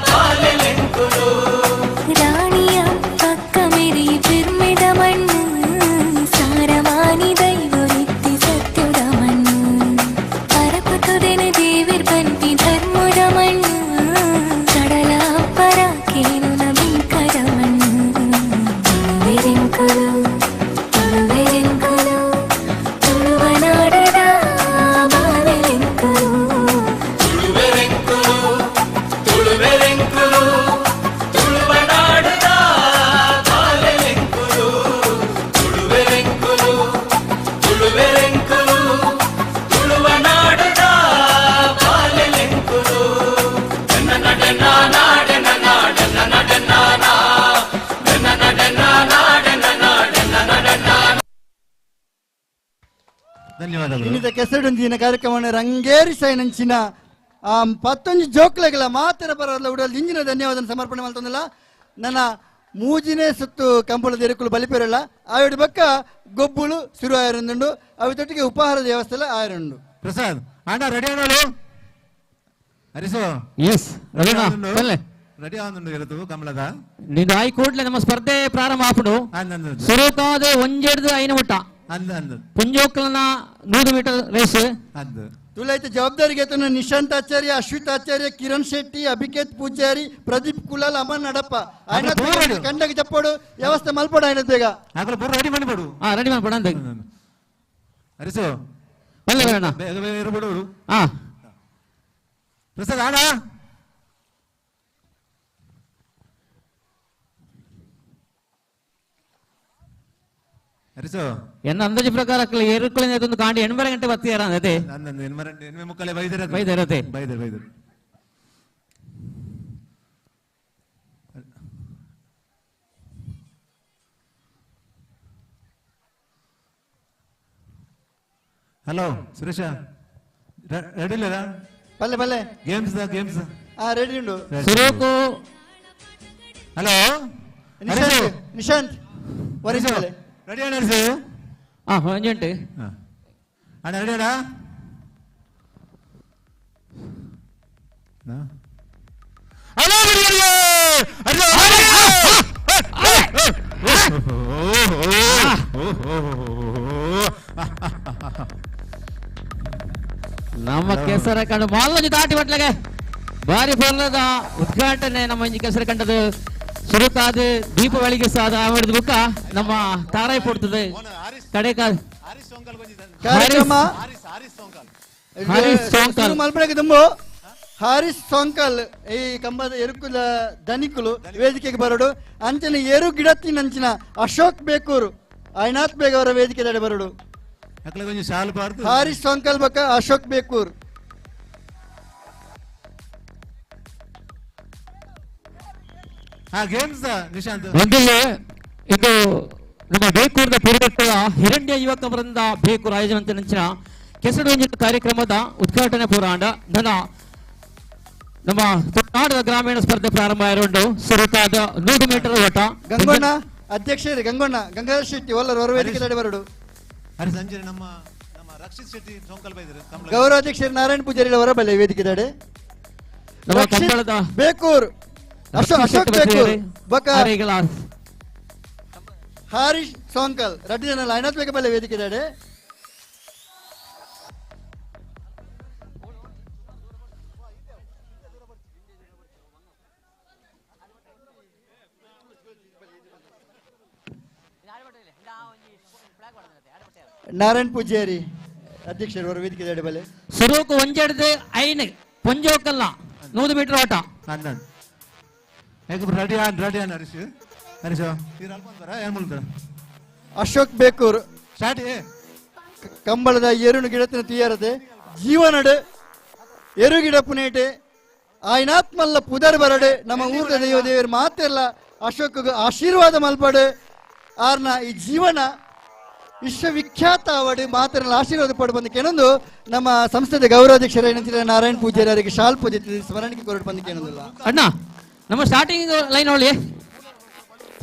ಬಾಲೆಲೆಂಕುಲು ರಾಣಿಯ ಪಕ್ಕ ಮೆರಿ ಪಿರ್ಮಿಡ ಮಣ್ಣು ಸಾರವಾನಿ ದೈವವಿತ್ತಿ ಸತ್ಯುದ ಮಣ್ಣು ಪರಪುತುದೆನ ದೇವಿರ್ ಬಂತಿ ಧರ್ಮದ ಮಣ್ಣು ಕಡಲ ಪರ ಕೇನು ನಬಿಕರ ಮಣ್ಣು ತುಳುವೆರೆಂಕುಲು ತುಳುವೆರೆಂಕುಲು ತುಳುವ ನಾಡದ ಬಾಲೆಲೆಂಕುಲು ತುಳುವೆರೆಂಕುಲು ತುಳುವೆರೆಂಕುಲು ತುಳುವ ನಾಡುದ ಬಾಲೆಲೆಂಕುಲು ತುಳುವೆರೆಂಕುಲು ತುಳುವೆರೆಂಕುಲು ತುಳುವ ನಾಡುದ ಬಾಲೆಲೆಂಕುಲು ಡೆನ್ನ ಡೆನ್ನ ನಾಡೆನ್ನ ನಾಡೆನ್ನ ನಡೆನ್ನ ನಾ ಡೆನ್ನ ಡೆನ್ನ ನಾಡೆನ್ನ ನಾಡೆನ್ನ ನಡೆನ್ನ ಧನ್ಯವಾದಗಳು. ಇನ್ನಿತ ಕೆಸರೊಂದಿನ ಕಾರ್ಯಕ್ರಮವನ್ನು ರಂಗೇರಿಸೈನಂಚಿನ ಆ 11 ಜೋಕ್ಲೆಗಳ ಮಾತರ ಬರಲ್ಲ ಉಡಲ್ ಇಂಜಿನ ಧನ್ಯವಾದ ಸಮರ್ಪಣೆ ಮಾಡ್ತಂದಿಲ್ಲ. ನನ್ನ ಮೂಜಿನೇ ಸುತ್ತು ಕಂಪಳದ ಎರುಕುಲು ಬಲಿಪೇರಲ್ಲ ಆವಿಡ ಬಕ್ಕ ಗೊಬ್ಬುಳು ಶುರು ಆಯರೊಂದುಂಡು ಅವಿತೊಟ್ಟಿಗೆ ಉಪಹಾರದ ವ್ಯವಸ್ಥೆ ಆಯರುಂಡು. ಪ್ರಸಾದ್ ಅಣ್ಣ ರೆಡಿ ಆಡೋಳು ಹರಿಸು ಎಸ್ ರವಿನಾ ಬಲ್ಲೆ ರೆಡಿ ಆಗುಂಡು ಇರದು ಕಮಲದ ನಿಂದು ಆಯ್ ಕೂಡ್ಲೆ ನಮ್ಮ ಸ್ಪರ್ಧೆ ಪ್ರಾರಂಭ ಆಪುಡು ಅಂದ್ ಸುರುಕಾದ ಒಂಜೆಡ್ದು ಐನ ಮುಟ್ಟ ಅಂದ್ ಪುಂಜೋಕ್ಲನ 100 ಮೀಟರ್ ರೇಸ್ ಅಂದ್ ತುಲೈತೆ ಜವಾಬ್ದಾರಿಗೆ ನಿಶಾಂತ್ ಆಚಾರ್ಯ, ಅಶ್ವಿತ್ ಆಚಾರ್ಯ, ಕಿರಣ್ ಶೆಟ್ಟಿ, ಅಭಿಕೇತ್ ಪೂಜಾರಿ, ಪ್ರದೀಪ್ ಕುಲಾಲ್, ಅಮನ್ ನಡಪ್ಪ ఆయన ಕಂಡಗೆ ಚಪ್ಪೋಡು ವ್ಯವಸ್ಥೆ ಮಲ್ಪಡು ఆయన ಬೇಗ ಆಗಲ ಪೂರ ರೆಡಿ ಮಾಡಿಬಿಡು. ರೆಡಿ ಮಾಡ್ಬೇಡ ಅಂತ ಹರಿಸು ಬಲ್ಲೆ ಬೇಡ ಬೇಗ ಬೇಗ ಇರಬಿಡು. ಹಾ ಪ್ರಸಾದ್ ಆಡ ಹರಿಸು ಎನ್ನ ಅಂದಾಜು ಪ್ರಕಾರ ಏರುಕಳಿನ ಒಂದು ಕಾಂಡಿ 8 ಗಂಟೆ ಬರ್ತೀಯಾರ ಅದೇ ನಂದು ಎನ್ಮೆ ಮುಕ್ಕಲೆ ಬೈದಿರತ್ತೆ ಬೈದಿರತ್ತೆ ಬೈದರು ಹಲೋ ಸುರೇಶ ರೆಡಿ ಇಲ್ಲ ಬಲ್ಲೆ ಬಲ್ಲೆ ಗೇಮ್ಸ್ ರೆಡಿ ಉಂಡು. ಸುರೋಕು ಹಲೋ ನಿಶಾಂತ್ ವರಿಸಲೆ ರೆಡಿ ಅಣ್ಣ ಹರಿಸು ಒಂಜಂಟು ಅಣ್ಣ ರೆಡಿ ಅಣ್ಣ ಹಲೋ ನಮ್ಮ ಕೆಸರ ಕಂಡು ಮಾಲ್ನಜಿ ದಾಟಿ ಬಟ್ಲಗೆ ಬಾರಿ ಪೊರ್ಲದ ಉದ್ಘಾಟನೆ ನಮ್ಮ ಇಂಜಿ ಕೆಸರ ಕಂಡದು ಸುರುಕಾದ ದೀಪಾವಳಿಗೆ ಸಾದ ಆವಡಿದ ಬುಕ್ಕ ನಮ್ಮ ತಾರಾಯಿ ಪಡ್ತದೆ ಕಡೆ ಕಾರ್ಯಕ್ರಮ ಹಾರಿಸ್ ಸೋಂಕಲ್ ಮಲ್ಪಡೆಗೆ ತುಂಬು ಹಾರಿಸ್ ಸೋಂಕಲ್ ಈ ಕಂಬದ ಎರುಕುಲ ಧನಿಕುಲು ವೇದಿಕೆಗೆ ಬರೋಡು ಅಂಚನೆ ಏರು ಗಿಡತ್ತಿನಂಚಿನ ಅಶೋಕ್ ಬೇಕೂರು ಐನಾಥ್ ಬೇಗ್ ಅವರ ವೇದಿಕೆ ದಡೆ ಬರೋಡು ಹಾರಿಸ್ ಸೋಂಕಲ್ ಬಕ್ಕ ಅಶೋಕ್ ಬೇಕೂರ್ ಗೇಮ್ಸ್ ನಿಶಾಂತ್ ಒಂದಿಲ್ಲಿ ಇದು ನಮ್ಮ ಬೇಕೂರದ ಪೂರ್ವಟ್ಟದ ಹಿರಣ್ಯ ಯುವಕ ವೃಂದ ಬೇಕೂರು ಆಯೋಜನೆ ನಂಚಿನ ಕೆಸರು ಎಂಜಿನ ಕಾರ್ಯಕ್ರಮದ ಉದ್ಘಾಟನೆ ಪೂರಾಂಡ ನಮ್ಮ ತುಳುನಾಡದ ಗ್ರಾಮೀಣ ಸ್ಪರ್ಧೆ ಪ್ರಾರಂಭ ಆಯ್ಕೊಂಡು ಸುರುಕಾದ 100 ಮೀಟರ್ ಓಟ ಗಂಗಣ್ಣ ಅಧ್ಯಕ್ಷರೇ ಗಂಗಾಧರ್ ಶೆಟ್ಟಿ ಒಲ್ಲರು ಹೊರ ವೇದಿಕೆ ಬರಡು. ಅರೆ ಸಂಜೆ ನಮ್ಮ ರಕ್ಷಿತ್ ಶೆಟ್ಟಿ ಸೋಂಕಲ್ ಬೈದರು ಗೌರವಾಧ್ಯಕ್ಷರು ನಾರಾಯಣ ಪೂಜಾರಿ ಹೊರ ಬಲ್ಲೆ ವೇದಿಕೆ ದಾಡೆ ನಮ್ಮ ಕಂಬಳದ ಬೇಕೂರ್ ಅಶೋಕ್ ಬೇಕೂರ್ ಬಕ ಆರೆಗಳ ಹಾರೀಶ್ ಸೋಂಕಲ್ ರಡ್ಡಿ ಜನ ಲೈನತ್ ಬೇಕ ಬಲ್ಲೆ ವೇದಿಕೆ ದಾಡೆ ನಾರಾಯಣ್ ಪೂಜಾರಿ ಅಧ್ಯಕ್ಷರು ಹೊರ ವೇದಿಕೆ ದಾಡೆ ಬಲ್ಲೆ ಸುರೂಕು ಒಂಜೆಡ್ದು ಐನ್ ಪೊಂಜೋಕಲ್ಲ 100 ಮೀಟರ್ ಓಟ ಅಶೋಕ್ ಬೇಕೂರ್ ಕಂಬಳದ ಏರುನು ಗಿಡತಿನ ತುಯ್ಯಾರದೆ ಜೀವನಡು ಎರು ಗಿಡ ಪುನೇಟೆ ಆಯ್ನಾತ್ಮಲ್ಲ ಪುದರ್ ಬರಡೆ ನಮ್ಮ ಊರದ ದೇವರು ಮಾತೆಲ್ಲ ಅಶೋಕ್ ಆಶೀರ್ವಾದ ಮಲ್ಪಡು ಆರ್ನ ಈ ಜೀವನ ವಿಶ್ವವಿಖ್ಯಾತ ಅವಡು ಮಾತೆಲ್ಲ ಆಶೀರ್ವಾದ ಪಡು ಬಂದ ಕೆನೊಂದು ನಮ್ಮ ಸಂಸ್ಥೆದ ಗೌರವಾಧ್ಯಕ್ಷರ ಏನಂತ ನಾರಾಯಣ್ ಪೂಜಾರಿ ಅವರಿಗೆ ಶಾಲ್ ಪೂಜೆ ಸ್ಮರಣೆಗೆ ಕೊರಡು ಬಂದ ಕೆನೊಂದಿಲ್ಲ ಅಣ್ಣ ನಮ್ಮ ಸ್ಟಾರ್ಟಿಂಗ್ ಲೈನ್ ಅವಳಿ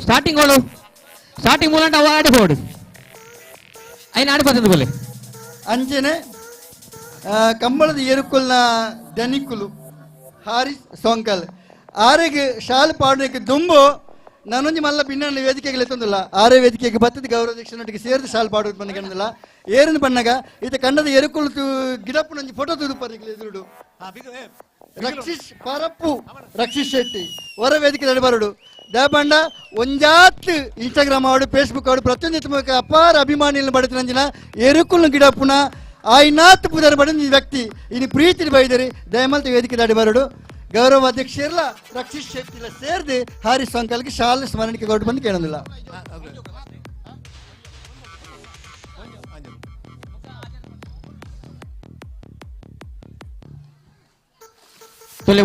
ಸ್ಟಾರ್ಟಿಂಗ್ ಮೂಲಂಟ ಅವ ಆಡಿపోడు ఆయన ఆడిపోతుంది బోలే ಅಂಚನೆ ಕಂಬಳದ ಏರುಕುಲ್ನ ಧನಿಕುಲು ಹಾರಿಸ್ ಸೋಂಕಲ್ ಆರೆಗೆ ಶಾಲೆ ಪಾಡಕ್ಕೆ ದುಂಬು ನಾನೊಂದು ಮಲ್ಲ ಭಿನ್ನ ವೇದಿಕೆಗೆ ಎತ್ತೊಂದಿಲ್ಲ ಆರೇ ವೇದಿಕೆಗೆ ಬತ್ತದ ಗೌರವಾಧ್ಯಕ್ಷನೊಟ್ಟಿಗೆ ಸೇರಿದ ಶಾಲೆ ಪಾಡೋದು ಬಂದ ಕಣ್ಣದಿಲ್ಲ ಏರಿನ ಬಣ್ಣಗ ಈತ ಕನ್ನಡ ಎರುಕುಲು ಗಿಡಪ್ಪನೊಂದು ಫೋಟೋ ತುದುಪರಿಗೆ ಎದುರುಡು ರಕ್ಷಿಶ್ ಪರಪ್ಪು ರಕ್ಷಿಶ್ ಶೆಟ್ಟಿ ಹೊರ ವೇದಿಕೆ ನಡಬಾರಡು ದಯಪಂಡ ಒಂಜಾತ್ ಇನ್ಸ್ಟಾಗ್ರಾಮ್ ಆಡು ಫೇಸ್ಬುಕ್ ಆಡು ಪ್ರತಿಯೊಂದು ಅಪಾರ ಅಭಿಮಾನಿಯನ್ನು ಬಡತಿನ ಎರುಕುಲ್ನ ಗಿಡಪ್ಪನ ಆಯ್ನಾತ್ ಪುದರ್ ಬಡ ವ್ಯಕ್ತಿ ಇನ್ನು ಪ್ರೀತಿ ಬೈದರಿ ದಯಮಲ್ತ ವೇದಿಕೆ ನಡಬಾರಡು ಗೌರವ ಅಧ್ಯಕ್ಷರಲ್ಲ ರಕ್ಷಿಶ್ ಶೆಟ್ಟಿಲ ಸೇರಿದು ಹಾರಿಸ್ ಸೋಂಕಲ್ಗೆ ಶಾಲೆ ಸ್ಮರಣೆಗೆ ಕೊಟ್ಟು ಬಂದು ಕೇಳೋದಿಲ್ಲ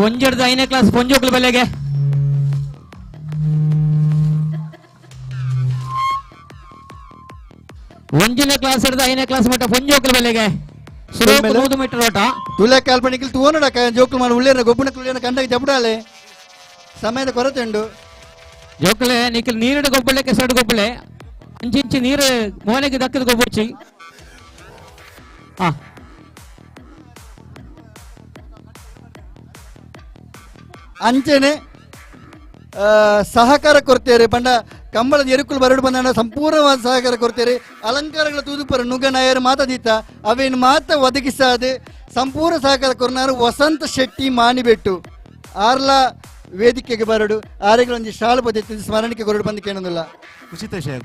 ಒಂಜೆಡ್ದು 5ನೇ ಕ್ಲಾಸ್ ಪೊಂಜೋಕುಲ ಬೆಲೆಗೆ ಒಂಜನೇ ಕ್ಲಾಸ್ ಹಿಡಿದು 5ನೇ ಕ್ಲಾಸ್ ಮಟ್ಟ ಪೊಂಜೋಕುಲ ಬೆಲೆಗೆ 100 ಮೀಟರ್ ಓಟ ತುಲೆ ಕಾಲ್ಪನಿಕಲ್ ತೂನಡ ಜೋಕುಲು ಮಾಡಿ ಉಳ್ಳೇನ ಗೊಬ್ಬನ ತುಳಿಯನ ಕಂಡಾಗ ಜಪಡಾಲೆ ಸಮಯದ ಕೊರತೆ ಉಂಡು ಜೋಕುಲೆ ನಿಖಿಲ್ ನೀರಿನ ಗೊಬ್ಬಳೆ ಕೆಸರಡು ಗೊಬ್ಬಳೆ ಅಂಚಿಂಚಿ ನೀರು ಮೋನೆಗೆ ದಕ್ಕದ ಗೊಬ್ಬಚ್ಚಿ ಅಂಚನೆ ಸಹಕಾರ ಕೊಡ್ತೇವೆ ಪಂಡ ಕಂಬಳದ ಎರುಕುಲು ಬರಡು ಬಂದ ಸಂಪೂರ್ಣವಾದ ಸಹಕಾರ ಕೊಡ್ತೇವೆ ಅಲಂಕಾರಗಳ ತೂದುಪರ ನುಗ್ಗ ನಾಯರು ಮಾತಾದೀತ ಅವೇನು ಮಾತ ಒದಗಿಸಾದೆ ಸಂಪೂರ್ಣ ಸಹಕಾರ ಕೊರ್ನಾರು ವಸಂತ ಶೆಟ್ಟಿ ಮಾನಿಬೆಟ್ಟು ಆರ್ಲ ವೇದಿಕೆಗೆ ಬರಡು ಆರೆಗಳೊಂದು ಶಾಲೆ ಪದ್ಧತಿ ಸ್ಮರಣೆಗೆ ಕೊರಡು ಬಂದು ಕೇಳೋದಿಲ್ಲ ಖುಷಿತ ವಿಷಯ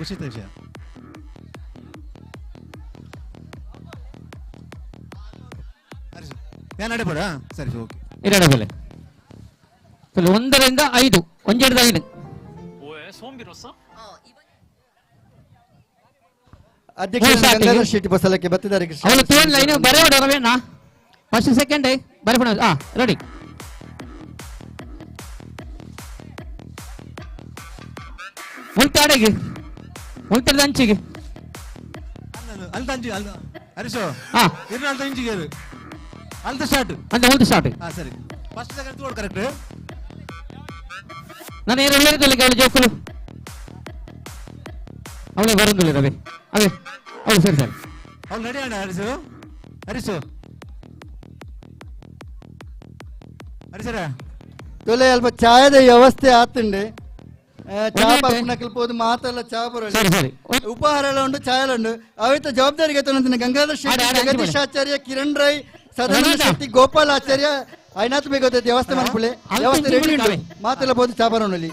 ಏನಾಡಬೇಡ ಸರಿ ಓಕೆ ಇರಡಬಲೆ 1 ರಿಂದ 5 ಒಂಜೆಡ್ದು 5 ಅಧ್ಯಕ್ಷ ಶೆಟ್ಟಿ ಬಸಲಕ್ಕೆ ಬತ್ತಿದ್ದಾರೆ ಅವನು ತೋನ್ ಲೈನ್ ಬರೆಯೋಡು ರವೇನಾ ಫಸ್ಟ್ ಸೆಕೆಂಡ್ ಬರೆಪಣ ರೆಡಿ ಮುಲ್ತಾಡೆಗೆ ಮುಲ್ತಾಡದ ಅಂಚಿಗೆ ಅಲ್ದ ಅಂಚಿ ಅಲ್ದ ಹರಿಸೋ ಇರ್ನಾಲ್ದ ಇಂಚಿಗೆ ಅಲ್ದ ಸ್ಟಾರ್ಟ್ ಅಂತ ಮುಲ್ತ ಸ್ಟಾರ್ಟ್ ಸರಿ ಫಸ್ಟ್ ಸೆಕೆಂಡ್ ತೋಡ್ ಕರೆಕ್ಟ್ ನಾನು ಏನು ಹೇಳಿದ್ದಲ್ಲಿ ಕೇಳಿ ಜೋಕುಲು ಅವಳೇ ಬರೋದಿಲ್ಲ ರವಿ ಅದೇ ಅವಳು ಸರಿ ಅವಳು ನಡಿಯೋಣ ಹರಿಸು ಹರಿಸರ ತೊಲೆ ಅಲ್ಪ ಚಾಯದ ವ್ಯವಸ್ಥೆ ಆತುಂಡೆ ಚಾ ಬರ್ಪುನಕಲ್ಪೋದು ಮಾತೆಲ್ಲ ಚಾ ಬರೋದು ಉಪಹಾರ ಎಲ್ಲ ಉಂಡು ಚಾಯಲ ಉಂಡು ಅವೈತ ಜವಾಬ್ದಾರಿಗೆ ತಂದಿನ ಗಂಗಾಧರ್ ಶೆಟ್ಟಿ ಜಗದೀಶ್ ಆಚಾರ್ಯ ಕಿರಣ್ ರೈ ಸದಾನಂದ ಶೆಟ್ಟಿ ಗೋಪಾಲ್ ಆಚಾರ್ಯ ಐನಾತ್ ಬೇಗ ವ್ಯವಸ್ಥೆ ಮಾಡ್ಕೊಳ್ಳಿ ವ್ಯವಸ್ಥೆ ರೆಡಿ ಉಂಟು ಮಾತೆಲ್ಲ ಬೋದು ಚಾ ಬರೋನಲ್ಲಿ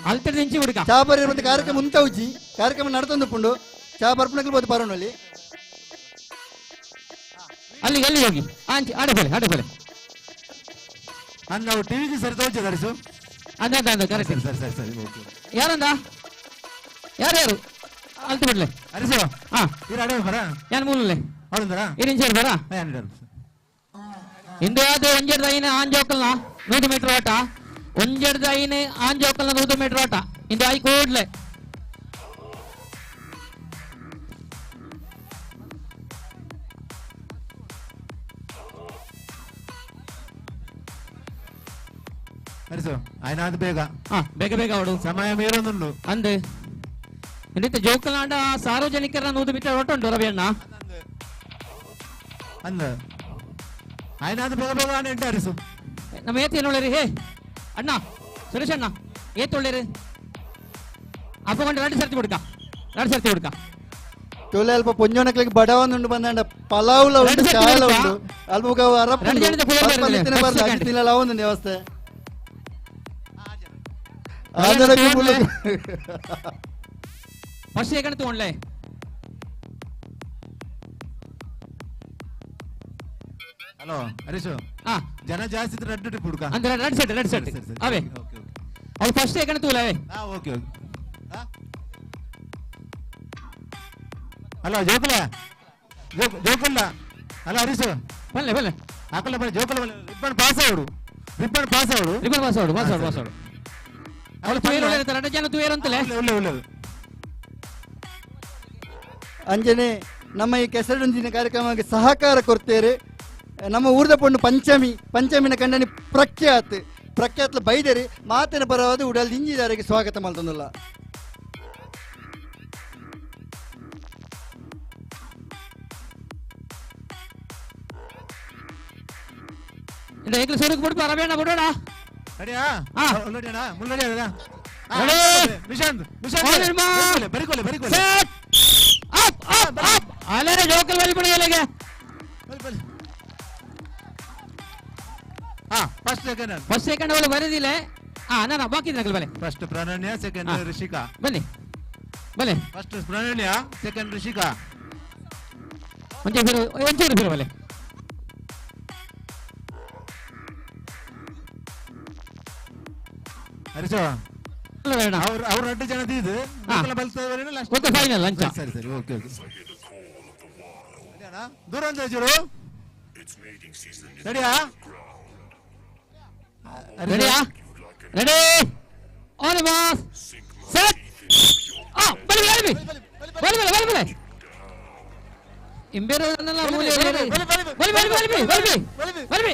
ಚಾ ಬರ ಮತ್ತೆ ಕಾರ್ಯಕ್ರಮ ಉಂಟ ಉಜ್ಜಿ ಕಾರ್ಯಕ್ರಮ ನಡ್ತಂದು ಪುಂಡು ಚಾ ಬರ್ಪುನಕಲ್ ಬೋದು ಬರೋನಲ್ಲಿ ಅಲ್ಲಿ ಹೋಗಿ ಆಡಬಲೆ ನಾವು ಟಿವಿಗೆ ಸರಿ ತೋಚ ಧರಿಸು ಅಂದ ಕರೆಕ್ಟ್ ಸರಿ ಓಕೆ ಯಾರಂದ ಯಾರು ಅಲ್ತು ಬಿಡ್ಲೆ ಹರಿಸು ಬರ ಯಾನ್ ಮೂಲಲೆ ಅವಳಿಂದರ ಇರಿಂಚೇರ್ ಬರ ಇಂದು ಅದು ಒಂಜೆಡ್ದು 5 ಆಂಜೋಕಲ್ನ 100 ಮೀಟರ್ ಓಟ ಒಂಜೆಡ್ದು 5 ಆಂಜೋಕಲ್ನ 100 ಮೀಟರ್ ಓಟ ಇಂದು ಆಯ್ ಕೂಡ್ಲೆ ಅರಿಸು ఆయన అది ಬೇಗ ಬೇಗ ಬೇಗ ಅವಡು ಸಮಯ ಮೀರೊಂದುಂಡು ಅಂದೆ എന്നിട്ട് ജോക്കലാണ്ട സാർവജനിಕರ ನೂದು ಬಿಟ್ಟರೆ ಹೊರಟುಂಟು ರವಿಯಣ್ಣ ಅಂದ ఆయన అది ಬೇಗ ಬೇಗ ಆನೆ ಅರಿಸು ನಮ್ಮ ಏತ್ ಏನೊಳ್ಳೆರಿ ಹೇ ಅಣ್ಣ ಸುರೇಶ್ ಅಣ್ಣ ಏತ್ ಒಳ್ಳೆರಿ ಅಪ್ಪಗೊಂಡು ಎರಡು ಸರ್ತಿ ಹುಡುಕ ತೋಲೆ ಅಲ್ಪ ಪೊಂಜೋನಕ್ಲಿಗೆ ಬಡವನುಂಡು ಬಂದಂಡ ಪಲಾವ್ಲ ಉಂಡು ಚಾಯಲ ಉಂಡು ಅಲ್ಪ ಅರಪ್ಪ ಅವನು ವ್ಯವಸ್ಥೆ ಫಸ್ಟ್ ಸೆಕೆಂಡ್ ತಗೊಂಡ್ಲೆ ಹಲೋ ಹರೀಶು ಜನ ಜಾಸ್ತಿ ಇದ್ರೆ ರೆಡ್ ಟ್ರಿಪ್ ಹುಡುಕ ಅಂದ್ರೆ ರೆಡ್ ಸೆಟ್ ಅವೇ ಅವ್ರು ಫಸ್ಟ್ ಸೆಕೆಂಡ್ ತೂಲ ಓಕೆ ಹಲೋ ಜೋಕಲ್ಲ ಹಲೋ ಹರೀಶು ಬಲ್ಲೆ ಹಾಕಲ್ಲ ಬಲ್ಲ ಜೋಕಲ್ಲ ರಿಬ್ಬನ್ ಪಾಸ್ ಆವಡು ಅವಳು ತೂಯಲು ಎರಡು ಜನ ತೂಯಲು ಅಂತಲೇ ಒಳ್ಳೆ ಅಂಜನೆ ನಮ್ಮ ಈ ಕೆಸರೊಂದಿನ ಕಾರ್ಯಕ್ರಮಕ್ಕೆ ಸಹಕಾರ ಕೊಡ್ತೇವೆ. ನಮ್ಮ ಊರ್ದ ಪೊಣ್ಣು ಪಂಚಮಿನ ಕಂಡನಿ ಪ್ರಖ್ಯಾತ ಬೈದರಿ ಮಾತಿನ ಪರವಾದ ಉಡಲ್ ಇಂಜಿದಾರಿಗೆ ಸ್ವಾಗತ ಮಲ್ತಂದಲ್ಲ. ಸ್ವರೂಪ್ ಬಿಡ್ಬ ರವೇಣ ಬಿಡೋಣ ರೆಡಿಯಾ ಮುನ್ನಡಿ ಅಲ್ಲೇ ಜೋಕಲ್ ಬಲಿಬಿಡಿ ಎಲೆಗೆ ಫಸ್ಟ್ ಸೆಕೆಂಡ್ ಅವಳು ಬರೆದಿಲ್ಲ ನಾನು ಬಾಕಿ ಬಲೆ ಫಸ್ಟ್ ಪ್ರಣನ್ಯ ಸೆಕೆಂಡ್ ಋಷಿಕಾ ಬನ್ನಿ ಫಸ್ಟ್ ಪ್ರಣನ್ಯ ಸೆಕೆಂಡ್ ಋಷಿಕಾ ಒಂಚೂರು ಫಿರು ಬಲೆ ಹರಿಸೋ ಅವ್ರು 2 ಜನ ಇದು ಫೈನಲ್ ಲಂಚ ಸರಿ ಓಕೆ ದೂರ ಒಂಚೂರು ರೆಡಿಯಾ ರೆಡಿ ಆನ್ ಬಾಸ್ ಸೆಟ್ ಬಲಿ ಇಂಬೇರೋದನ್ನೆಲ್ಲ ಬಲಿ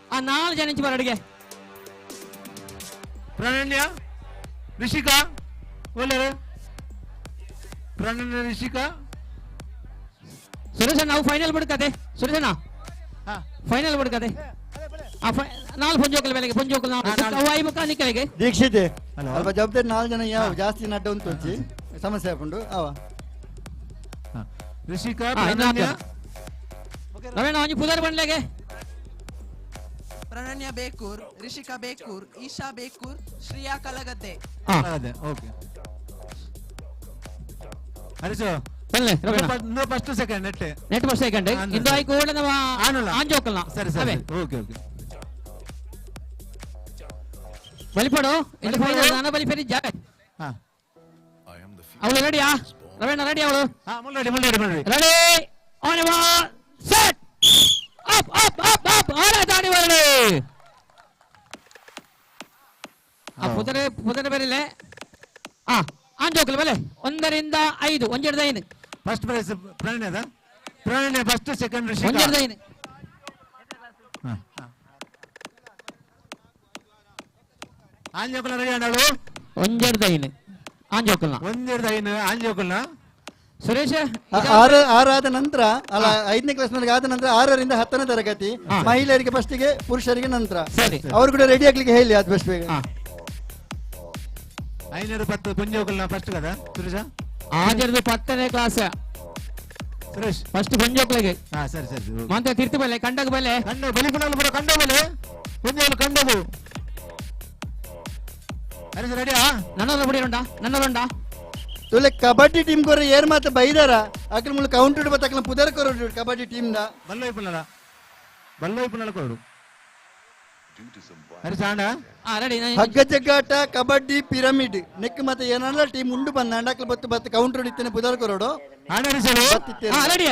ಆ 4 ಜನ ಇಂಚು ಬರಡಿಗೆ ಪ್ರಣನ್ಯ ಋಷಿಕಾ ಒಳ್ಳೆ ಪ್ರಣನ್ಯ ಋಷಿಕಾ ಸುರೇಶಣ್ಣ ನಾವು ಫೈನಲ್ ಬಿಡ್ಕತೆ ಸುರೇಶಣ್ಣ ಫೈನಲ್ ಬಿಡ್ಕತೆ 4 ಪುಂಜೋಕಲ್ ಬೆಲೆಗೆ ಪುಂಜೋಕಲ್ ಅವಾಯಿ ಮುಖ ನಿಕ್ಕಲಿಗೆ ದೀಕ್ಷಿತೆ ಅಲ್ಪ ಜವಾಬ್ದಾರಿ 4 ಜನ ಯಾವ ಜಾಸ್ತಿ ನಡ್ಡ ಉಂಟು వచ్చి ಸಮಸ್ಯೆ ಹಾಕೊಂಡು ಅವ ಋಷಿಕಾ ಪ್ರಣನ್ಯ ರವೇಣ ಒಂಜಿ ಪುದಾರ್ ಬಂಡ್ಲೆಗೆ ಪ್ರಣನ್ಯ ಬೇಕೂರ್ ರಿಷಿಕಾ ಬೇಕೂರ್ ಈಶಾ ಬೇಕೂರ್ ಶ್ರೇಯಾ ಕಲಗದ್ದೆ ಓಕೆ ಹರಿಸು ಬಲ್ಲೆ ರವೇಣ ನೋ ಫಸ್ಟ್ ಸೆಕೆಂಡ್ ನೆಟ್ ಫಸ್ಟ್ ಸೆಕೆಂಡ್ ಇಂದು ಆಯ್ಕೆ ಓಡ ನಮ್ಮ ಆಂಜೋಕಲ್ನ ಸರಿ ಓಕೆ ಬಲಿಪಡು ಇಂದು ಫೈನಲ್ ನಾನು ಬಲಿಪೇರಿ ಜಾಗ ಅವಳು ರೆಡಿಯಾ ರವೇಣ ರೆಡಿ ಅವಳು ರೆಡಿ ಆನ್ ಸೆಟ್ ಅಪ್ ಆಡ ದಾಡಿ ಬರಲಿ ಪುದರೆ ಬರಲೆ ಆಂಜೋಕಲ್ ಬಲೆ 1 ರಿಂದ 5 ಒಂಜೆಡ್ದ 5 first prize Prananya first second Rishika ಒಂಜೆಡ್ದ 5 ಆಂಜೋಕಲ್ ರೆಡಿ ಆಡೋಳು ಒಂಜೆಡ್ದ 5 ಆಂಜೋಕಲ್ನ ಸುರೇಶ ಆರಾದ ನಂತರ ಅಲ್ಲ 5ನೇ ಕ್ಲಾಸ್ ನಲ್ಲಿ ಆದ ನಂತರ 6 ರಿಂದ 10ನೇ ತರಗತಿ ಮಹಿಳೆಯರಿಗೆ ಫಸ್ಟಿಗೆ ಪುರುಷರಿಗೆ ನಂತರ ಅವರು ಕೂಡ ರೆಡಿ ಆಗ್ಲಿಕ್ಕೆ ಹೇಳಿ ಅದು ಬೆಸ್ಟ್ ಬೇಗ 510 ಪುಂಜೋಕಲ್ನ ಫಸ್ಟ್ ಕದ ಸುರೇಶ ಆಜರ್ದು 10ನೇ ಕ್ಲಾಸ್ ಸುರೇಶ್ ಫಸ್ಟ್ ಪುಂಜೋಕಲ್ಗೆ ಸರಿ ಮಂತ ತೀರ್ಥ ಬಲೆ ಕಂಡಗ ಬಲೆ ಬಲಿಪುಣಲ್ ಬರೋ ಕಂಡ ಬಲೆ ಪುಂಜೋಕಲ್ ಕಂಡದು ಹರಿಸ ರೆಡಿಯಾ ನನ್ನರುಂಡ ತುಲೆ ಕಬಡ್ಡಿ ಟೀಮ್ ಕೊರ ಏರ್ ಮಾತ ಬೈದಾರ ಅಕಲ್ ಮುಳ್ಳು ಕೌಂಟರ್ ಬತ್ತ ಅಕಲ್ ಪುದರ್ ಕೊರ ಕಬಡ್ಡಿ ಟೀಮ್ ದ ಬಲ್ಲೋಯ್ಪುನಲ ಕೊಡು ಹರಿಸಾಂಡ ರೆಡಿ ಹಗ್ಗ ಜಗ್ಗಾಟ ಕಬಡ್ಡಿ ಪಿರಮಿಡ್ ನೆಕ್ ಮತ್ತೆ ಏನಲ್ಲ ಟೀಮ್ ಉಂಡು ಬಂದ ಅಕಲ್ ಬತ್ತು ಬತ್ತ ಕೌಂಟರ್ ಇತ್ತನೆ ಪುದರ್ ಕೊರಡು ರೆಡಿ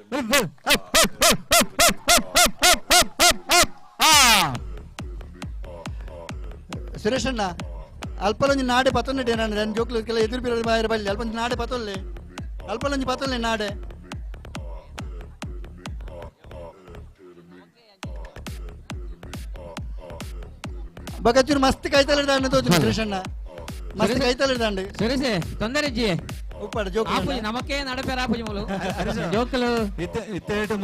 ರೆಡಿ ಸುರೇಶಣ್ಣ ಅಲ್ಪಲೊಂಜಿ ನಾಡೆ ಪತ್ತೊಂಡೆ ನಾನು ನನ್ನ ಜೋಕ್ಲೆಲ್ಲ ಎದುರು ಬಿರೋದು ಬಾಯಿರ ಬಲ್ಲಿ ಅಲ್ಪೊಂಜಿ ನಾಡೆ ಪತ್ತೊಲ್ಲೆ ಅಲ್ಪಲೊಂಜಿ ಪತ್ತೊಲ್ಲೆ ನಾಡೆ ಬಗಚೂರು ಮಸ್ತ್ ಕೈತಲಿಡ್ದಾಂಡು ತೋಜು ಸುರೇಶಣ್ಣ ಮಸ್ತ್ ಕೈತಲಿಡ್ದಾಂಡು ಸರಿ ಸೇ ತೊಂದರೆ ಜಿ ಉಪ್ಪಾಡ ಜೋಕ್ ಆಪುಜಿ ನಮಕ್ಕೆ ನಡಪೇರ ಆಪುಜಿ ಮೂಲು ಜೋಕಲು ಇತ್ತೆ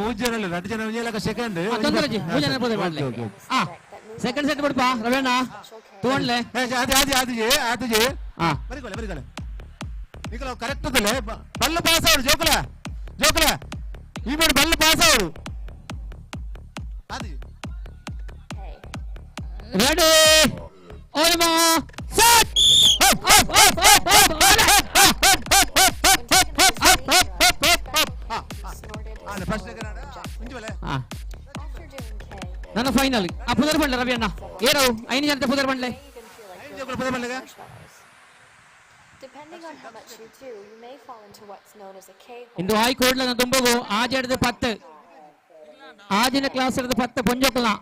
3 ಜನ 2 ಜನ ಒಂಜೇಲಕ ಸೆಕೆಂಡ್ ತೊಂದರೆ ಜಿ 3 ಜನ ಬೋದೆ ಮಾಡ್ಲಿ ಆ ಸೆಕೆಂಡ್ ಸೆಟ್ ಬಿಡ್ಪಾ ರವಣ್ಣ ತೋಣ್ಲೆ ಆತು ಜಿ ಬರಿಕೊಳ್ಳೆ ನಿಕಲ ಕರೆಕ್ಟ್ ಅದಲೆ ಬಲ್ಲ ಪಾಸ್ ಆವಡು ಜೋಕಲ ಈ ಮಾಡಿ ಬಲ್ಲ ಪಾಸ್ ಆವಡು ಆದಿ ರೆಡಿ ಓಲ್ಮಾ ಸೆಟ್ ನನ್ನ ಫೈನಲ್ ಆ ಪುದರ್ ಬಂಡ್ಲೆ ರವಿ ಅಣ್ಣ ಏರೋ 5 ಜನತೆ ಪುದರ್ ಬಂಡ್ಲೆ ಇಂದು ಹೈಕೋರ್ಟ್ ತುಂಬಗು ಆಜೆಡ್ದು 10 ಆಜಿನ ಕ್ಲಾಸ್ ಹಿಡಿದು 10 ಪೊಂಜೋಕಲ್ನ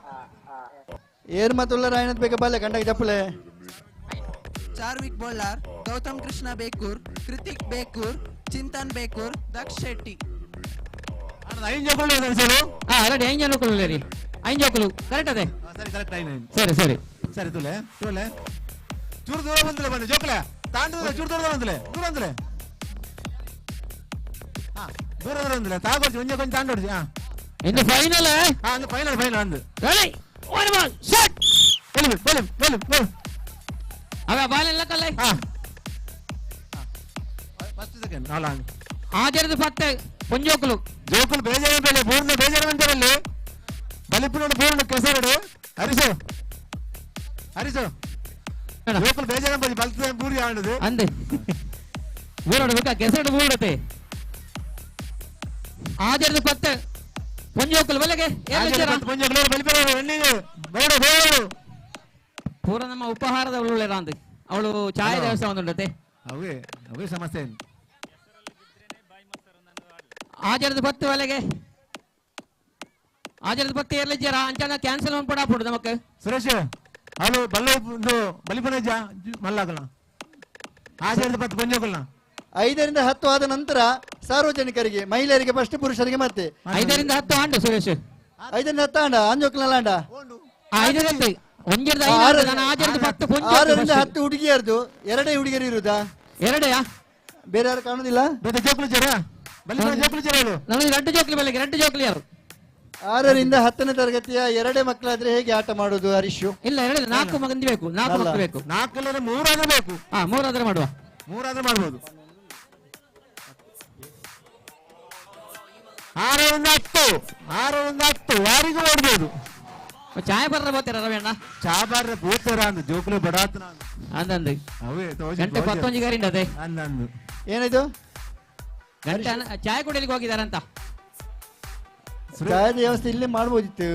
ಏರ್ ಮತ್ತುಲ್ಲ ರಾಯಣತ್ ಬೇಕ ಬಾಲೆ ಕಂಡಾಗ ಜಪ್ಪಲೆ चार्विक बोल्लार गौतम कृष्ण बेकूर कृतिक बेकूर चिंतन बेकूर दक्ष शेट्टी ರೆಡಿ 5 ಜನ ಕೊಡಲಿ ರೀ 5 ಜೋಕಲು ಕರೆಕ್ಟ್ ಅದೇ ಸರಿ ಕರೆಕ್ಟ್ ಆಯ್ತು ಸರಿ ಸರಿ ಸರಿ ತುಲೆ ಚೂರು ದೂರ ಬಂದಲೆ ಬನ್ನಿ ಜೋಕಲ ತಾಂಡು ಚೂರು ದೂರ ಬಂದಲೆ ಹಾ ದೂರ ಬಂದಲೆ ತಾಗೋಡ್ಸಿ ಒಂಜೆ ಕೊಂಚ ತಾಂಡೋಡ್ಸಿ ಹಾ ಇನ್ನು ಫೈನಲ್ ಅಂದು ಫೈನಲ್ ಅಂದು ರೆಡಿ ಒನ್ ಬಾಲ್ ಶಾಟ್ ಬೋಲ್ ಅವ ಬಾಲ್ ಎಲ್ಲ ಕಲ್ಲ ಹಾ ಫಸ್ಟ್ ಸೆಕೆಂಡ್ ನಾಲ ಆಜರ್ದು 10 ಪೊಂಜೋಕಲು ಜೋಕಲು ಬೇಜಾರ ಬೇಲೆ ಪೂರ್ಣ ಬೇಜಾರ ಬಂತರಲ್ಲಿ ಬಲಿಪುರ ಪೂರ್ಣ ಕೆಸರಡು ಹರಿಸು ಜೋಕಲು ಬೇಜಾರ ಬಂದು ಬಲ್ತ ಪೂರಿ ಆಡುದು ಅಂದೆ ಊರಡು ಬೇಕಾ ಕೆಸರಡು ಊರತೆ ಆಜರ್ದು 10 ಪೊಂಜೋಕಲು ಬಲೆಗೆ ಪೊಂಜೋಕಲು ಬಲಿಪುರ ಎಣ್ಣಿಗೆ ಬೇಡ ಪೂರ ನಮ್ಮ ಉಪಹಾರದ ಒಳ್ಳೆ ರಾಂದ್ ಅವಳು ಚಾಯ ದೇವಸ್ಥಾನ ಒಂದುಂಡತೆ ಅವೇ ಸಮಸ್ಯೆ ಆಜರ್ದು 10 ಒಲೆಗೆ ಆಜರ್ದು 10 ಏರ್ಲಿಜ್ಜಾರ ಅಂಚಾನ ಕ್ಯಾನ್ಸಲ್ ಮಾಡ್ಬಿಡು ನಮಕ್ ಸುರೇಶ್ ಅವಳು ಬಲಿಪುರ ಮಲ್ಲಾಗಲ್ಲ ಆಜರ್ದು 10 ಪೊಂಜೋಕಲ್ನ 5 ರಿಂದ 10 ಆದ ನಂತರ ಸಾರ್ವಜನಿಕರಿಗೆ ಮಹಿಳೆಯರಿಗೆ ಫಸ್ಟ್ ಪುರುಷರಿಗೆ ಮತ್ತೆ 5 ರಿಂದ 10 ಆಂಡು ಸುರೇಶ್ 5 ರಿಂದ 10 ಆಂಡ ಅಂಜೋಕ್ಲಲ್ಲ ಆಂಡ 5 ರಿಂದ 6 ರಿಂದ 10 ಹುಡುಗಿಯರ್ದು 2 ಹುಡುಗಿಯರು ಇರುದಾ 2 ಬೇರೆ ಯಾರು ಕಾಣುದಿಲ್ಲ ನಮಗೆ 2 ಜೋಕ್ಲಿ ಬೆಳಗ್ಗೆ 2 ಜೋಕ್ಲಿ ಯಾರು 6 ರಿಂದ 10ನೇ ತರಗತಿಯ 2 ಮಕ್ಕಳಾದ್ರೆ ಹೇಗೆ ಆಟ ಮಾಡುದು ಹರೀಶು ಇಲ್ಲ 4 ಮಂದಿ ಬೇಕು 4 ಮಕ್ಕಳು ಬೇಕು 4 ಇಲ್ಲ 3 ಆದ್ರೆ ಬೇಕು 3 ಆದ್ರೆ ಮಾಡುವ 3 ಆದ್ರೆ ಮಾಡಬಹುದು 6 ರಿಂದ 10 ಯಾರಿಗೂ ಮಾಡಬಹುದು ಚಾಯ್ ಬರ್ರ ಬೋತೀರ ರವಣ್ಣ ಚಾ ಬಾರ್ರ ಬೋತಾರ ಅಂದ ಜೋಕುಲು ಬಡಾತನ ಅಂದಂದು ಅವೇ ಗಂಟೆ 11 ಗಾರಿಂದ ಅದೇ ಅಂದಂದು ಏನಾಯ್ತು ಗಂಟೆ ಚಾಯ್ ಕುಡಿಲಿಕ್ಕೆ ಹೋಗಿದಾರಂತ ಚಾಯದ ವ್ಯವಸ್ಥೆ ಇಲ್ಲೇ ಮಾಡ್ಬೋದಿತ್ತು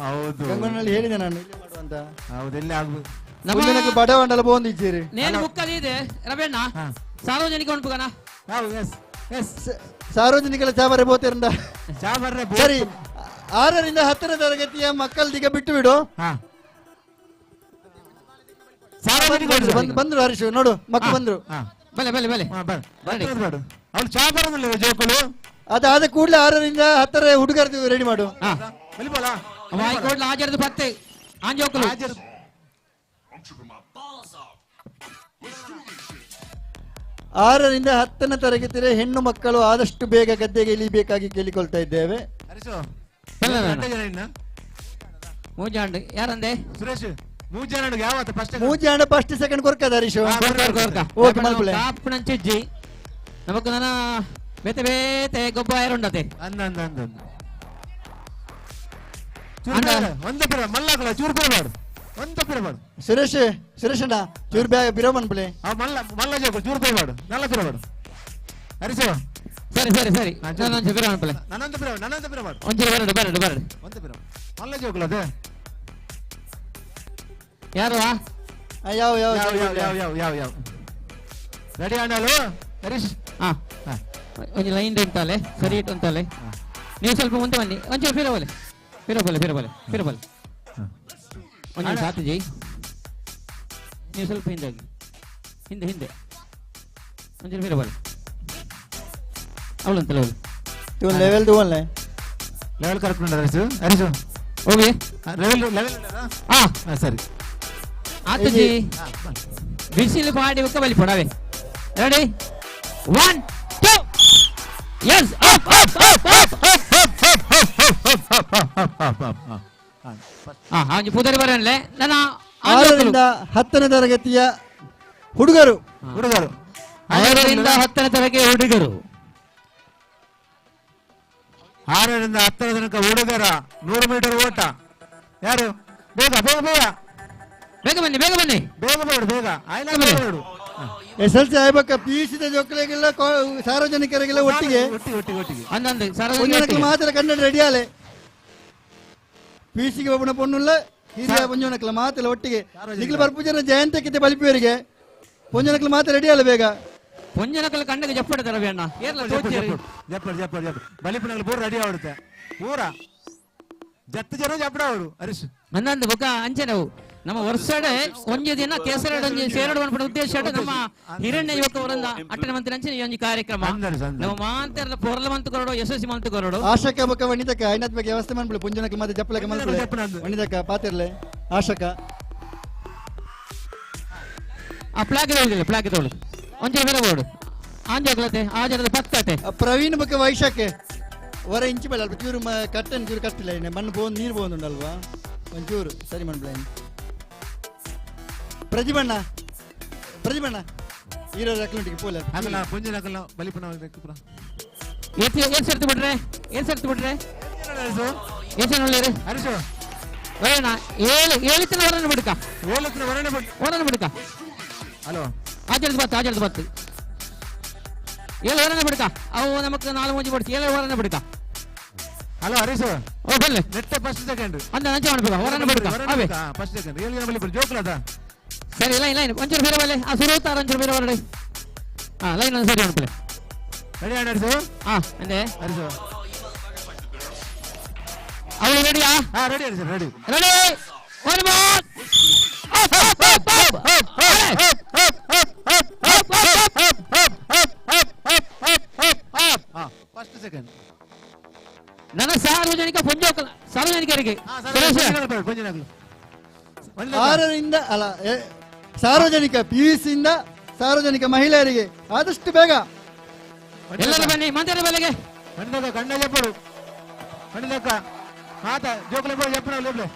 ಹೌದು ಗಂಗನಲ್ಲಿ ಹೇಳಿದೆ ನಾನು ಇಲ್ಲೇ ಮಾಡುವಂತ ಹೌದೆಲ್ಲ ಆಗ್ಬೋದು ನಮ್ಮ ಬಡವಂಡಲ ಬೋಂದಿದ್ದೀರಿ ನೇನು ಬುಕ್ಕಲ್ಲಿ ಇದೆ ರವಣ್ಣ ಸಾರ್ವಜನಿಕ ಉಂಟುಗನ ಸಾರ್ವಜನಿಕರ ಚಾ ಬರ್ರೆ ಬೋತಿರಂಡ ಚಾ ಬರ್ರೆ ಸರಿ 6 ರಿಂದ 10ನೇ ತರಗತಿಯ ಮಕ್ಕಳಿಗೆ ಬಿಟ್ಟು ಬಿಡು ಬಂದ್ರು ಹರೀಶ್ ನೋಡು ಮಕ್ಕಳು ಬಂದ್ರು ಬಲೆ ಅವ್ಳು ಚಾ ಬರೋದಿಲ್ಲ ಜೋಕುಲು ಅದಾದ ಕೂಡಲೇ 6 ರಿಂದ 10ರ ಹುಡುಗರದು ರೆಡಿ ಮಾಡು ಆಜರ್ದು 10 ಆಂಜೋಕಲು 6 ರಿಂದ 10ನೇ ತರಗತಿಯ ಹೆಣ್ಣು ಮಕ್ಕಳು ಆದಷ್ಟು ಬೇಗ ಗದ್ದೆಗೆ ಇಳಿಬೇಕಾಗಿ ಕೇಳಿಕೊಳ್ತಾ ಇದ್ದೇವೆ ಮೂಜಾಂಡ್ ಯಾರಂದೆ ಸುರೇಶ್ ಮೂಜಾಂಡ್ ಯಾವತ್ತ ಫಸ್ಟ್ ಮೂಜಾಂಡ್ ಫಸ್ಟ್ ಸೆಕೆಂಡ್ ಕೊರ್ಕದ ಹರೀಶ್ ಓಕೆ ಮಲ್ಪಲೆ ಕಾಪ್ನಂಚಿಜ್ಜಿ ನಮಕ್ ನನ್ನ ಬೇತೆ ಬೇತೆ ಗೊಬ್ಬ ಆಯರುಂಡತೆ ಅಂದ ಒಂದು ಪಿರ ಮಲ್ಲಾಕಲ ಚೂರು ಪಿರ ಮಾಡು ಒಂದು ಪಿರ ಮಾಡು ಸುರೇಶಣ್ಣ ಚೂರು ಬಿರ ಮನ್ಪಲೆ ಮಲ್ಲ ಜೋಕು ಚೂರು ಪಿರ ಮಾಡು ನಲ್ಲ ಪಿರ ಮಾಡು ಹರಿಸು ಸರಿ ನನ್ನೊಂದು ಪಿರ ಮನ್ಪಲೆ ನನ್ನೊಂದು ಪಿರ ಮಾಡು ಒಂಚೂರು ಬರಡು ಒಂದು ಪಿರ ಮಲ್ಲ ಜೋಕುಲ ಅದೇ ಯಾರು ಯಾವ ರೆಡಿ ಆಣಲು ಹರೀಶ್ ಒಂದು ಲೈನ್ ಉಂಟಲೆ ಸರಿ ಉಂಟಲೆ ನೀವು ಸ್ವಲ್ಪ ಮುಂದೆ ಬನ್ನಿ ಒಂಚೂರು ಫಿರಬಲೆ ಒಂಚೂರು ಸಾತಿಜಿ ನೀವು ಸ್ವಲ್ಪ ಹಿಂದೆ ಹೋಗಿ ಹಿಂದೆ ಒಂಚೂರು ಫಿರಬಲೆ ಅವಳಂತಲ್ಲ ಅವಳು ಲೆವೆಲ್ ಲೆವೆಲ್ ಕರೆಕ್ಟ್ ಉಂಟು ಹರೀಶು ಹೋಗಿ ಲೆವೆಲ್ ಸರಿ ಆತಜಿ ಬಿಸಿಲು ಪಾಡಿ ಒಕ್ಕ ಬಲಿ ಪಡವೆ ರೆಡಿ 1 2 ಎಸ್ ಅಪ್ ಹಾಗೆ ಪುದರಿ ಬರನ್ಲೆ ನನ್ನ 6ರಿಂದ 10ನೇ ತರಗತಿಯ ಹುಡುಗರು 6ರಿಂದ 10ನೇ ತರಗತಿಯ ಹುಡುಗರು 6ರಿಂದ 10ರ ತನಕ ಹುಡುಗರ 100 ಮೀಟರ್ ಓಟ ಯಾರು ಬೇಗ ಬೇಗ SLC ಆಗ್ಬೇಕ PUC ಜೋಕಳಿಗೆಲ್ಲ ಸಾರ್ವಜನಿಕರಿಗೆಲ್ಲ ಒಟ್ಟಿಗೆ ಮಾತ್ರ ಕನ್ನಡ ರೆಡಿ ಆಲೆ PUC ಗೆ ಒಬ್ಬನ ಪೊಣ್ಣುಲ್ಲ ಹಿರಿಯ ಪೊಂಜನಕ್ಲ ಮಾತ್ರ ಒಟ್ಟಿಗೆ ನಿಖಿಲ್ ಬರ್ಪೂಜನ ಜಯಂತಕ್ಕೆ ಬಲಿಪಿಯವರಿಗೆ ಪೊಂಜನಕ್ಲ ಮಾತ್ರ ರೆಡಿ ಆಲೆ ಬೇಗ ಪೊಂಜನಕಲ್ ಕಣ್ಣಗೆ ಜಪ್ಪಡ ತರ ಬೇಡ ಜಪ್ಪಡ ಬಲಿಪನಗಳು ಪೂರ ರೆಡಿ ಆಡುತ್ತೆ ಪೂರ ಜತ್ತು ಜನ ಜಪ್ಪಡ ಅವಳು ಹರೀಶ್ ಅನ್ನಂದು ಬೊಕ್ಕ ಅಂಚೆನವು ನಮ್ಮ ವರ್ಷಡೆ ಒಂಜಿ ದಿನ ಕೇಸರಡು ಸೇರಡು ಅನ್ಪಡ ಉದ್ದೇಶ ನಮ್ಮ ಹಿರಣ್ಯ ಯುವಕ ವೃಂದ ಅಟ್ಟನೆ ಮಂತ್ರಿ ಅಂಚೆ ಈ ಒಂದು ಕಾರ್ಯಕ್ರಮ ನಮ್ಮ ಮಾಂತರ ಪೊರ್ಲ ಮಂತ್ ಕೊರಡು ಯಶಸ್ವಿ ಮಂತ್ ಕೊರಡು ಆಶಕ ಬೊಕ್ಕ ವನಿತಕ ಐನತ್ ಬಗ್ಗೆ ವ್ಯವಸ್ಥೆ ಮಾಡ್ಬಿಡು ಪುಂಜನಕ್ಕೆ ಮತ್ತೆ ಜಪ್ಪಲಕ್ಕೆ ಮಲ್ಪಳೆ ವನಿತಕ ಪಾತಿರ್ಲೆ ಆಶಕ ಆ ಪ್ಲಾಗ್ ತಗೊಳ್ಳಿ ಒಂಚೂರು ಬೇರೆ ಬೋರ್ಡು ಆಂಜೋಗ್ಲತೆ ಆಜರದ ಪತ್ತತೆ ಪ್ರವೀಣ್ ಬೊಕ್ಕ ವೈಶಾಖೆ ಹೊರ ಇಂಚಿ ಬೇಡ ಅಲ್ಪ ಚೂರು ಕಟ್ಟನ್ ಚೂರು ಕಟ್ಟಿಲ್ಲ ಮಣ್ಣು ಬೋನ್ ನೀರು ಬೋಂದುಂಡಲ್ವಾ ಒಂಚೂರು ಸರಿ ಮಾಡ್ಬಿಡ ಪ್ರತಿಭಣ್ಣ ಹೀರೋ ಅಕ್ಲಂಟಿಗೆ ಪೋಲ ಆಗಲ್ಲ ಪುಂಜನಕಲ್ಲ ಬಲಿಪನ ಏನ್ ಸರ್ತಿ ಬಿಟ್ರೆ ಹರೀಶು ವರಣ ಏಳಿತನ ವರಣ ಬಿಡ್ಕ ಹಲೋ ಆಚರಿದ ಬತ್ತು 7 ವರಣ ಬಿಡ್ಕ ಅವು ನಮಕ್ 4 ಮುಂಜಿ ಬಿಡ್ತು 7 ವರಣ ಬಿಡ್ಕ ಹಲೋ ಹರೀಶ್ ಓ ಬಲ್ಲೆ ನೆಟ್ಟೆ ಫಸ್ಟ್ ಸೆಕೆಂಡ್ ಅಂದ ನಂಚೆ ಮಾಡ್ಬೇಕು ವರಣ ಬಿಡ್ಕ ಅವೇ ಫಸ್ಟ್ ಸೆಕೆಂಡ್ 7 ಜನ ಬಲಿ ಜೋಕ್ಲದ ಸರಿ ಲೈನ್ ಒಂಚೂರು ಬೇರೆ ಬಲ್ಲೆ ಆ ಸುರುತ್ತಾರ ಒಂಚೂರು ಬೇರೆ ಹೊರಡಿ ಲೈನ್ ಒಂದು ಸರಿ ಅನ್ಪಲೆ ರೆಡಿ ಹರೀಶು ಅಂದೆ ಹರೀಶು ಅವಳು ರೆಡಿಯಾ ready Harish ready one more first second ನನ್ನ ಸಾರ್ವಜನಿಕರಿಗೆ 6ರಿಂದ ಅಲ್ಲ ಸಾರ್ವಜನಿಕ PUC ಇಂದ ಸಾರ್ವಜನಿಕ ಮಹಿಳೆಯರಿಗೆ ಆದಷ್ಟು ಬೇಗ ಎಲ್ಲರೂ ಬನ್ನಿ ಮಂದಿರ ಬೆಲೆಗೆ ಕಣ್ಣ ಜಪ್ಪಡು ಕಣ್ಣದಕ್ಕ ಮಾತ ಜೋಕಲೆ ಬೋಳ ಜಪ್ಪಣ ಲೇಬ್ಲೆ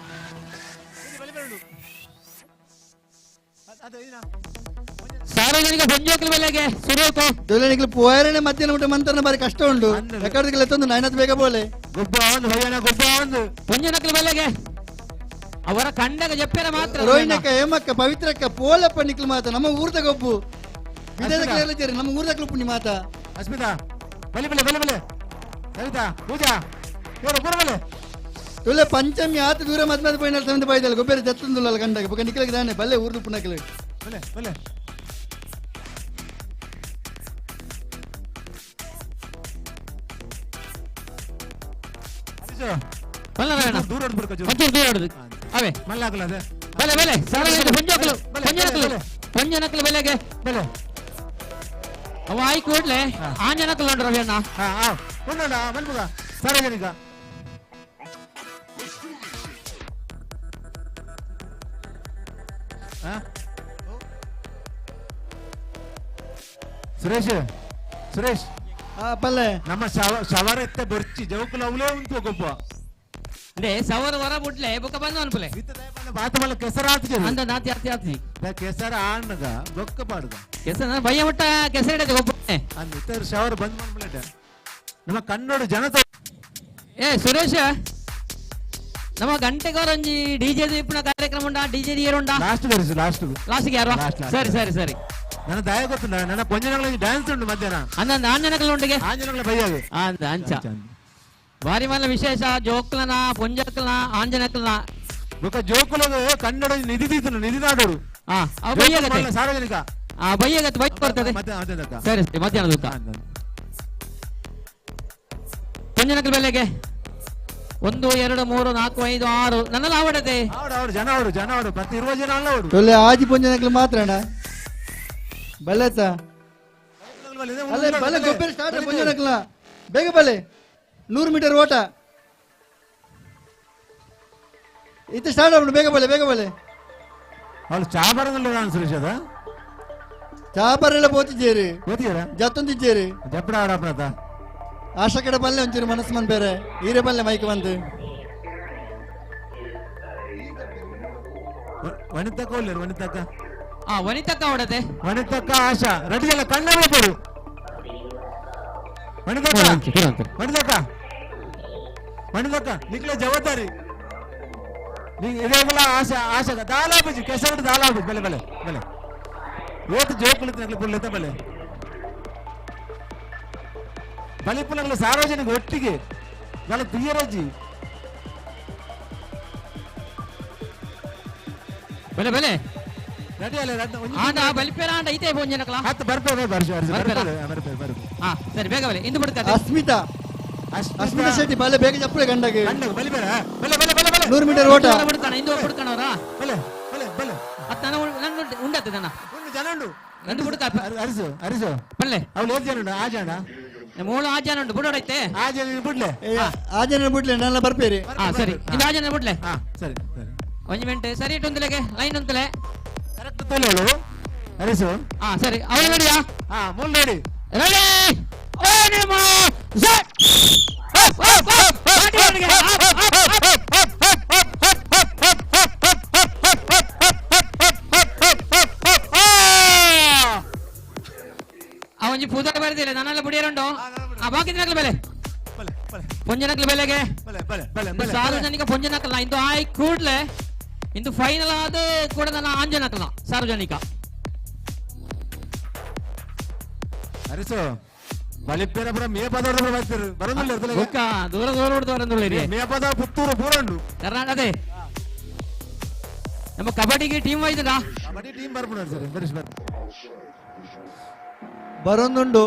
ಸಾರ್ವಜನಿಕ ಪಂಜೋಕಲ ಬೆಲೆಗೆ ಸುರೇಕು ಜೊಲೆನಿಕಲು ಪೋಯರನೆ ಮಧ್ಯಾಹ್ನ ಊಟ ಮಂತ್ರನ ಬಾರಿ ಕಷ್ಟ ಉಂಟು ರೆಕಾರ್ಡ್ಗೆಲ್ಲ ಎತ್ತೊಂದು ನೈನತ್ ಬೇಗ ಬೋಲೆ ಗೊಬ್ಬ ಒಂದು ಪಂಜನಕಲ ಬೆಲೆಗೆ ಅವರ ಕಂಡಗ ಜಪ್ಪೆನ ಮಾತ್ರ ರೋಹಿಣಕ್ಕ ಹೇಮಕ್ಕ ಪವಿತ್ರಕ್ಕ ಪೋಲಪ್ಪ ನಿಕ್ಲು ಮಾತ ನಮ್ಮ ಊರ್ದ ಗೊಬ್ಬು ವಿದೇಶಕ್ಕೆ ನಮ್ಮ ಊರ್ದ ಪುಣ್ಯ ಮಾತ ಅಸ್ಮಿತಾ ಬಲಿ ಸರಿತಾ ಪೂಜಾ ಇವರು ಬರಬಲೆ ತುಲೆ ಪಂಚಮಿ ಆತ ದೂರ ಮದ್ಮದ ಪೈನ ಸಂದ ಬಾಯ್ದಲ್ಲ ಗೊಬ್ಬರ ಜತ್ತಂದುಲ್ಲ ಕಂಡಾಗ ಬಕ ನಿಕ್ಲಕ್ಕೆ ದಾನೆ ಬಲ್ಲೆ ಊರ್ದು ಪುಣಕಲೆ ಬಲೆ ದೂರ ಅವೇ ಮಲ್ಲಾಗಲದೆ ಬೆಲೆ ಸಾರ್ವಜನಿಕ ಪಂಜನಕಲು ಬೆಲೆಗೆ ಬೆಲೆ ಅವ ಆಯ್ಕೆ ಕೂಡ್ಲೆ ಆಂಜನಕಲು ನೋಡ್ರ ರವಿಯಣ್ಣ ಮಲ್ಮುಗ ಸಾರ್ವಜನಿಕ ಸುರೇಶ್ ಪಲ್ಲೆ ನಮ್ಮ ಶವರ ಎತ್ತ ಬರ್ಚಿ ಜವಕುಲ ಅವಲೇ ಉಂಟು ಗೊಬ್ಬ ಅಂದ್ರೆ ಸವರ ವರ ಬಿಡ್ಲೆ ಬೊಕ್ಕ ಬಂದು ಅನ್ಪಲೆ ಬಾತ ಮಲ್ಲ ಕೆಸರ ಆತಿ ಅಂದ ನಾತಿ ಆತಿ ಕೆಸರ ಆಣ್ಣಗ ಬೊಕ್ಕ ಪಾಡುಗ ಕೆಸರ ಭಯ ಮಟ್ಟ ಕೆಸರಿಡದೆ ಗೊಬ್ಬ ಅಂದ ಶವರ ಬಂದ್ ಮಾಡ್ಬಿಡ ನಮ್ಮ ಕನ್ನಡ ಜನತೆ ಸುರೇಶ್ ನಮ್ಮ ಗಂಟೆಗೌರಂಜಿ ಡಿಜೆ ದೀಪನ ಕಾರ್ಯಕ್ರಮ ಉಂಟಾ ಡಿಜೆ ಏರುಂಟಾ ಲಾಸ್ಟ್ ಯಾರು ಸರಿ ನನ್ನ ದಯ ಗೊತ್ತಿಲ್ಲ ನನ್ನ ಪೊಂಜನಗಳಿಗೆ ಡ್ಯಾನ್ಸ್ ಉಂಟು ಮಧ್ಯಾಹ್ನ ಅಂದ ಆಂಜನಕಲ್ ಉಂಟಿಗೆ ಆಂಜನಗಳ ಬೈಯಾಗೆ ಅಂಚ ಬಾರಿ ಮಲ್ಲ ವಿಶೇಷ ಜೋಕ್ಲನ ಪೊಂಜಕಲ್ನ ಆಂಜನಕಲ್ನ ಬೊಕ್ಕ ಜೋಕುಲಗ ಕನ್ನಡ ನಿಧಿ ದೀತನ ನಿಧಿ ನಾಡೋರು ಸಾರ್ವಜನಿಕ ಬೈಯಗತ್ತೆ ಬೈಕ್ ಬರ್ತದೆ ಸರಿ ಮಧ್ಯಾಹ್ನದ ಪುಂಜನಕಲ್ ಬೆಲೆಗೆ 1 2 3 4 5 6 ನನ್ನೆಲ್ಲ ಆವಡದೆ ಜನ ಅವರು ಪ್ರತಿ ಇರುವ ಜನ ಅಲ್ಲ ಅವರು ತೊಲೆ ಆಜಿ ಪುಂಜನಕಲ್ ಮಾತ್ರ ಅಣ್ಣ ಬಲ್ಲೆತ್ತ ಅಲ್ಲೇ ಬಲೆ ಗೊಬ್ಬರ ಸ್ಟಾರ್ಟ್ ಪುಂಜನಕಲ್ ಬೇಗ ಬಲೆ 100 ಮೀಟರ್ ಓಟ ಇದು ಸ್ಟಾರ್ಟ್ ಆಗ್ಬಿಡು ಬೇಗ ಬಲೆ వాళ్ళు చాపరంలో సురేష్ అదా చాపరెಲ್ಲ పోతిచ్చేరి పోతీయరా జత్తుందిచ్చేరి ఎప్పుడు ఆడప్రత ಆಶ ಕಡೆ ಬಲ್ಲೆ ಒಂಚೂರು ಮನಸ್ಸು ಮಂದ್ ಬೇರೆ ಈರೆ ಬಲ್ಲೆ ಮೈಕ್ ಬಂದು ವನಿತಕ್ಕ ಒಳ್ಳೆರು ವನಿತಕ್ಕ ಹೊಡತೆ ವನಿತಕ್ಕ ಆಶಾ ರೆಡಿ ಅಲ್ಲ ಕಣ್ಣ ಬೋರು ವನಿತಕ್ಕ ನಿಕ್ಲೆ ಜವಾಬ್ದಾರಿ ఇదేమలా ఆశ దాలాబుజి కెసరడు దాలాబుజి బలే ఏత జోకులు తినట్లు పుల్లెత బలే ಬಲಿಪುಲಗಳು ಸಾರ್ವಜನಿಕ ಒಟ್ಟಿಗೆ ಬಲ ತುಯ್ಯರಜ್ಜಿ ಬೆಲೆ ರೆಡಿ ಅಲ್ಲ ಆಂಡ ಬಲಿಪೇರ ಆಂಡ ಐತೆ ಪುಂಜನಕಲ ಹತ್ತು ಬರ್ಪೇವೆ ಸರಿ ಬೇಗ ಬಲೆ ಇಂದು ಬಿಡ್ತಾರೆ ಅಸ್ಮಿತಾ ಶೆಟ್ಟಿ ಬಲೆ ಬೇಗ ಚಪ್ಪಲೆ ಗಂಡಗೆ ಬಲಿಬೇಡ 100 ಮೀಟರ್ ಓಟ ಬಿಡ್ತಾನೆ ಇಂದು ಬಿಡ್ತಾನವರ ಬಲೆ ಅತ್ತನ ಉಂಡತ್ತೆ ದನ ಜನ ಉಂಡು ಇಂದು ಬಿಡ್ತಾ ಅರಿಸು ಬಲ್ಲೆ ಅವ್ಳು ಏಳು ಜನ ಉಂಡು ಆ ಜನ ಮೂಳು ಆ ಜನ ಉಂಟು ಬಿಡೋಡೈತೆ ಆ ಜನ ಬಿಡ್ಲೆ ನನ್ನ ಬರ್ಪೇರಿ ಸರಿ ಇಂದು ಆ ಜನ ಬಿಡ್ಲೆ ಸರಿ ಒಂದು ಮಿನಿಟ್ ಸರಿ ಇಟ್ಟೊಂದಲೆಗೆ ಲೈನ್ ಉಂತಲೆ ಕರೆಕ್ಟ್ ತೊಲೆವಳು ಅರಿಸು ಸರಿ ಅವಳು ರೆಡಿಯಾ ಮೂಲ್ ರೆಡಿ ರೆಡಿ ಓ ನಿಮ್ಮ ಅವನಿಗೆ ಪೂಜಾ ಬರ್ದಿಲ್ಲ ನಾನೆಲ್ಲ ಬುಡಿಯರುಂಡು ಬಾಕಿದ ಬೆಲೆ ಪುಂಜನಕಲ್ ಬೆಲೆಗೆ ಸಾರ್ವಜನಿಕ ಪುಂಜನಕಲ್ಲ ಇಂದು ಆಯ್ ಕೂಡ್ಲೆ ಇಂದು ಫೈನಲ್ ಆದ ಕೂಡ ನನ್ನ ಆಂಜನಕಲ್ಲ ಸಾರ್ವಜನಿಕ ಅರಿಸು ಬಲಿಪೇರ ಮೇ ಪದ ಬರೋದಿಲ್ಲ ದೂರ ಹೊಡೆದು ಮೇಪದ ಪುತ್ತೂರು ಪೂರಂಡು ಕರ್ನಾಟಕದೇ ನಮ್ಮ ಕಬಡ್ಡಿಗೆ ಟೀಮ್ ವೈದ್ಯರ ಕಬಡ್ಡಿ ಟೀಮ್ ಬರ್ಬಿಡೋದು ಸರ್ ಬರೀ ಬರೋಂದುಂಡು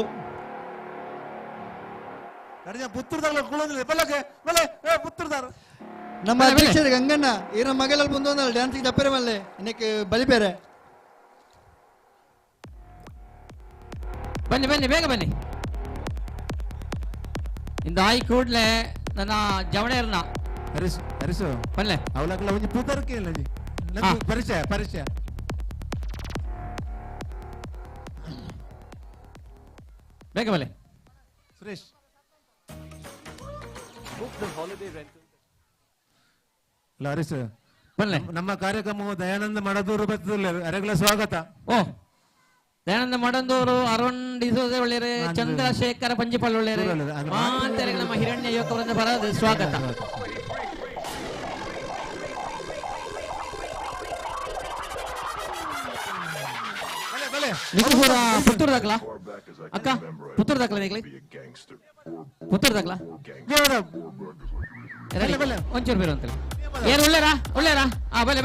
ಪುತ್ತೂರ್ದಾಗ ಕುಳೋದಿಲ್ಲ ಬಲೆ ಪುತ್ತೂರ್ದಾರ ನಮ್ಮ ಅಧ್ಯಕ್ಷರು ಗಂಗಣ್ಣ ಈರ ಮಗಲಲ್ಲಿ ಬಂದೊಂದಲ್ಲ ಡ್ಯಾನ್ಸಿಗೆ ತಪ್ಪರೆ ಮಲ್ಲೆ ಇನ್ನಕ್ಕೆ ಬಲಿಪೇರೆ ಬನ್ನಿ ಬೇಗ ಬನ್ನಿ ಇಂದು ಆಯ್ ಕೂಡ್ಲೆ ನನ್ನ ಜವಣೆರ್ನ ಅರಿಸು ಬಲ್ಲೆ ಅವಳಕ್ಕೆಲ್ಲ ಒಂದು ಪೂತರ್ಕೆ ಇಲ್ಲ ಪರಿಚಯ ಬೇಗ ಬಲೆ ಸುರೇಶ್ ಅರಿಸು ಬಲ್ಲೆ ನಮ್ಮ ಕಾರ್ಯಕ್ರಮವು ದಯಾನಂದ ಮಾಡದೂರು ಬರ್ತದಿಲ್ಲ ಅರೆಗಳ ಸ್ವಾಗತ ದಯಾನಂದ ಮಾಡಂದೂರು ಅರುಣ್ ಡಿಸೋದೆ ಒಳ್ಳೆಯರೆ ಚಂದ್ರಶೇಖರ ಪಂಜಿಪಲ್ ಒಳ್ಳೆಯರೆ ನಮ್ಮ ಹಿರಣ್ಯ ಯುವಕರಿಂದ ಬರೋದು ಸ್ವಾಗತ ನಿಖಿಪುರ ಪುತ್ತೂರು ದಾಖಲ ಅಕ್ಕ ಪುತ್ತೂರು ದಾಖಲ ನಿಖಲಿ ಪುತ್ತೂರು ದಾಖಲ ಒಂಚೂರು ಬೇರೆ ಅಂತಲ್ಲ ಏನು ಒಳ್ಳೆಯರಾ ಬಲೆ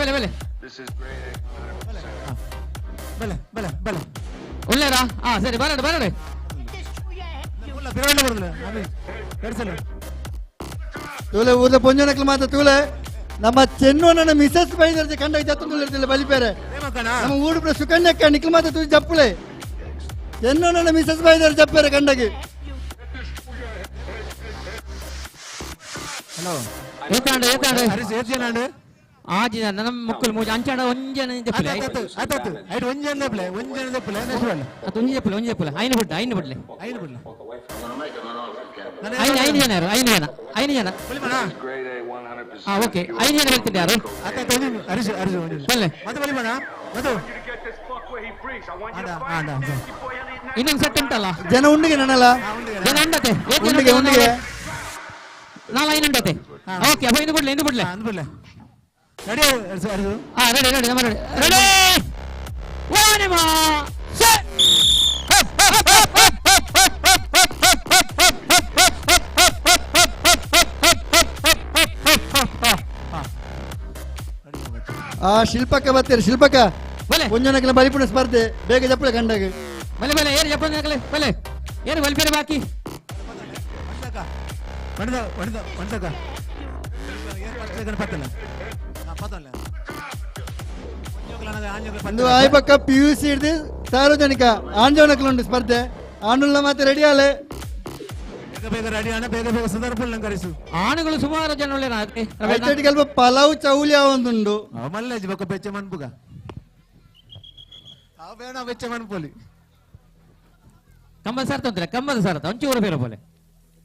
ಒಳ್ಳೆಯರಾ ಸರಿ ಬರಡೆ ತೂಲೆ ಊರ್ಲೆ ಪುಂಜನಕಲ್ ಮಾತ್ರ ತೂಲೆ ನಮ್ಮ ಚೆನ್ನೋನ ಮಿಸಸ್ ಬೈದರ್ಜೆ ಕಂಡ ಜತ್ತುಂದಿರ್ತಿಲ್ಲ ಬಲಿಪೇರೆ ನಮ್ಮ ಊಡುಪುರ ಸುಕನ್ಯಕ್ಕ ನಿಖಲ್ ಮಾತ್ರ ತೂಜಿ ಜಪ್ಪುಲೆ ಚೆನ್ನೋನ ಮಿಸಸ್ ಬೈದರ್ ಜಪ್ಪೇರೆ ಕಂಡಗೆ ಹಲೋ ಏತಾಂಡು ಆಜಿ ನನ್ನ ಮಕ್ಕಳು ಮೂಜಿ ಅಂಚಾಡ ಒಂಜನ ಜಪ್ಪಲೆ ಐದು ಒಂಜನ ಜಪ್ಪಲೆ ಅದು ಒಂಜಿ ಜಪ್ಪಲೆ ಐನು ಬಿಡ್ಲೆ ಐನು ಜನ ಓಕೆ 5 ಜನ ಹೇಳ್ತಿದ್ದೆ ಯಾರು ಬಲ್ಲೆ ಇನ್ನೊಂದು ಸೆಟ್ ಉಂಟಲ್ಲ ಜನ ಉಂಡಿಗೆ ನನ್ನಲ್ಲ ಜನ ಉಂಡತೆ ಉಂಡಿಗೆ ನಾಳೆ ಐನು ಉಂಡತೆ ಓಕೆ ಅಪ್ಪ ಇಂದು ಬಿಡ್ಲೆ ರೆಡಿ ಶಿಲ್ಪಕ್ಕ ಬರ್ತೀರಿ ಶಿಲ್ಪಕ್ಕ ಪುಂಜನಕಲ್ ಬಲಿಪುಣ ಸ್ಪರ್ಧೆ ಬೇಗ ಜಪ್ಪಳೆ ಕಂಡಾಗ ಬಲೆ ಏನು ಜಪ್ಪಳೆ ಬಲೆ ಏನು ಬಲಿಪೇರೆ ಬಾಕಿ ಒಂದು ಆಯ್ಪಕ್ಕ PUC ಹಿಡಿದು ಸಾರ್ವಜನಿಕ ಆಂಜೋಣಕ್ಲುಂಡು ಸ್ಪರ್ಧೆ ಆಂಡುಲ್ಲ ಮತ್ತೆ ರೆಡಿ ಆಲೆ ಬೇಗ ರೆಡಿ ಆಣ ಬೇಗ ಬೇಗ ಸಂದರ್ಭ ಕರೆಸು ಆಣುಗಳು ಸುಮಾರು ಜನ ಸ್ವಲ್ಪ ಪಲಾವ್ ಚೌಲಿ ಒಂದುಂಡು ಮಲ್ಲೇಜ್ ಬೊಕ್ಕ ಬೆಚ್ಚ ಮನ್ಪುಗ ಬೇಡ ಬೆಚ್ಚ ಮನ್ಪೋಲಿ ಕಂಬದ ಸಾರ್ ತೊಂದ್ರೆ ಕಂಬದ ಸಾರ್ ಒಂಚೂರು ಬೇರೆ ಬೋಲೆ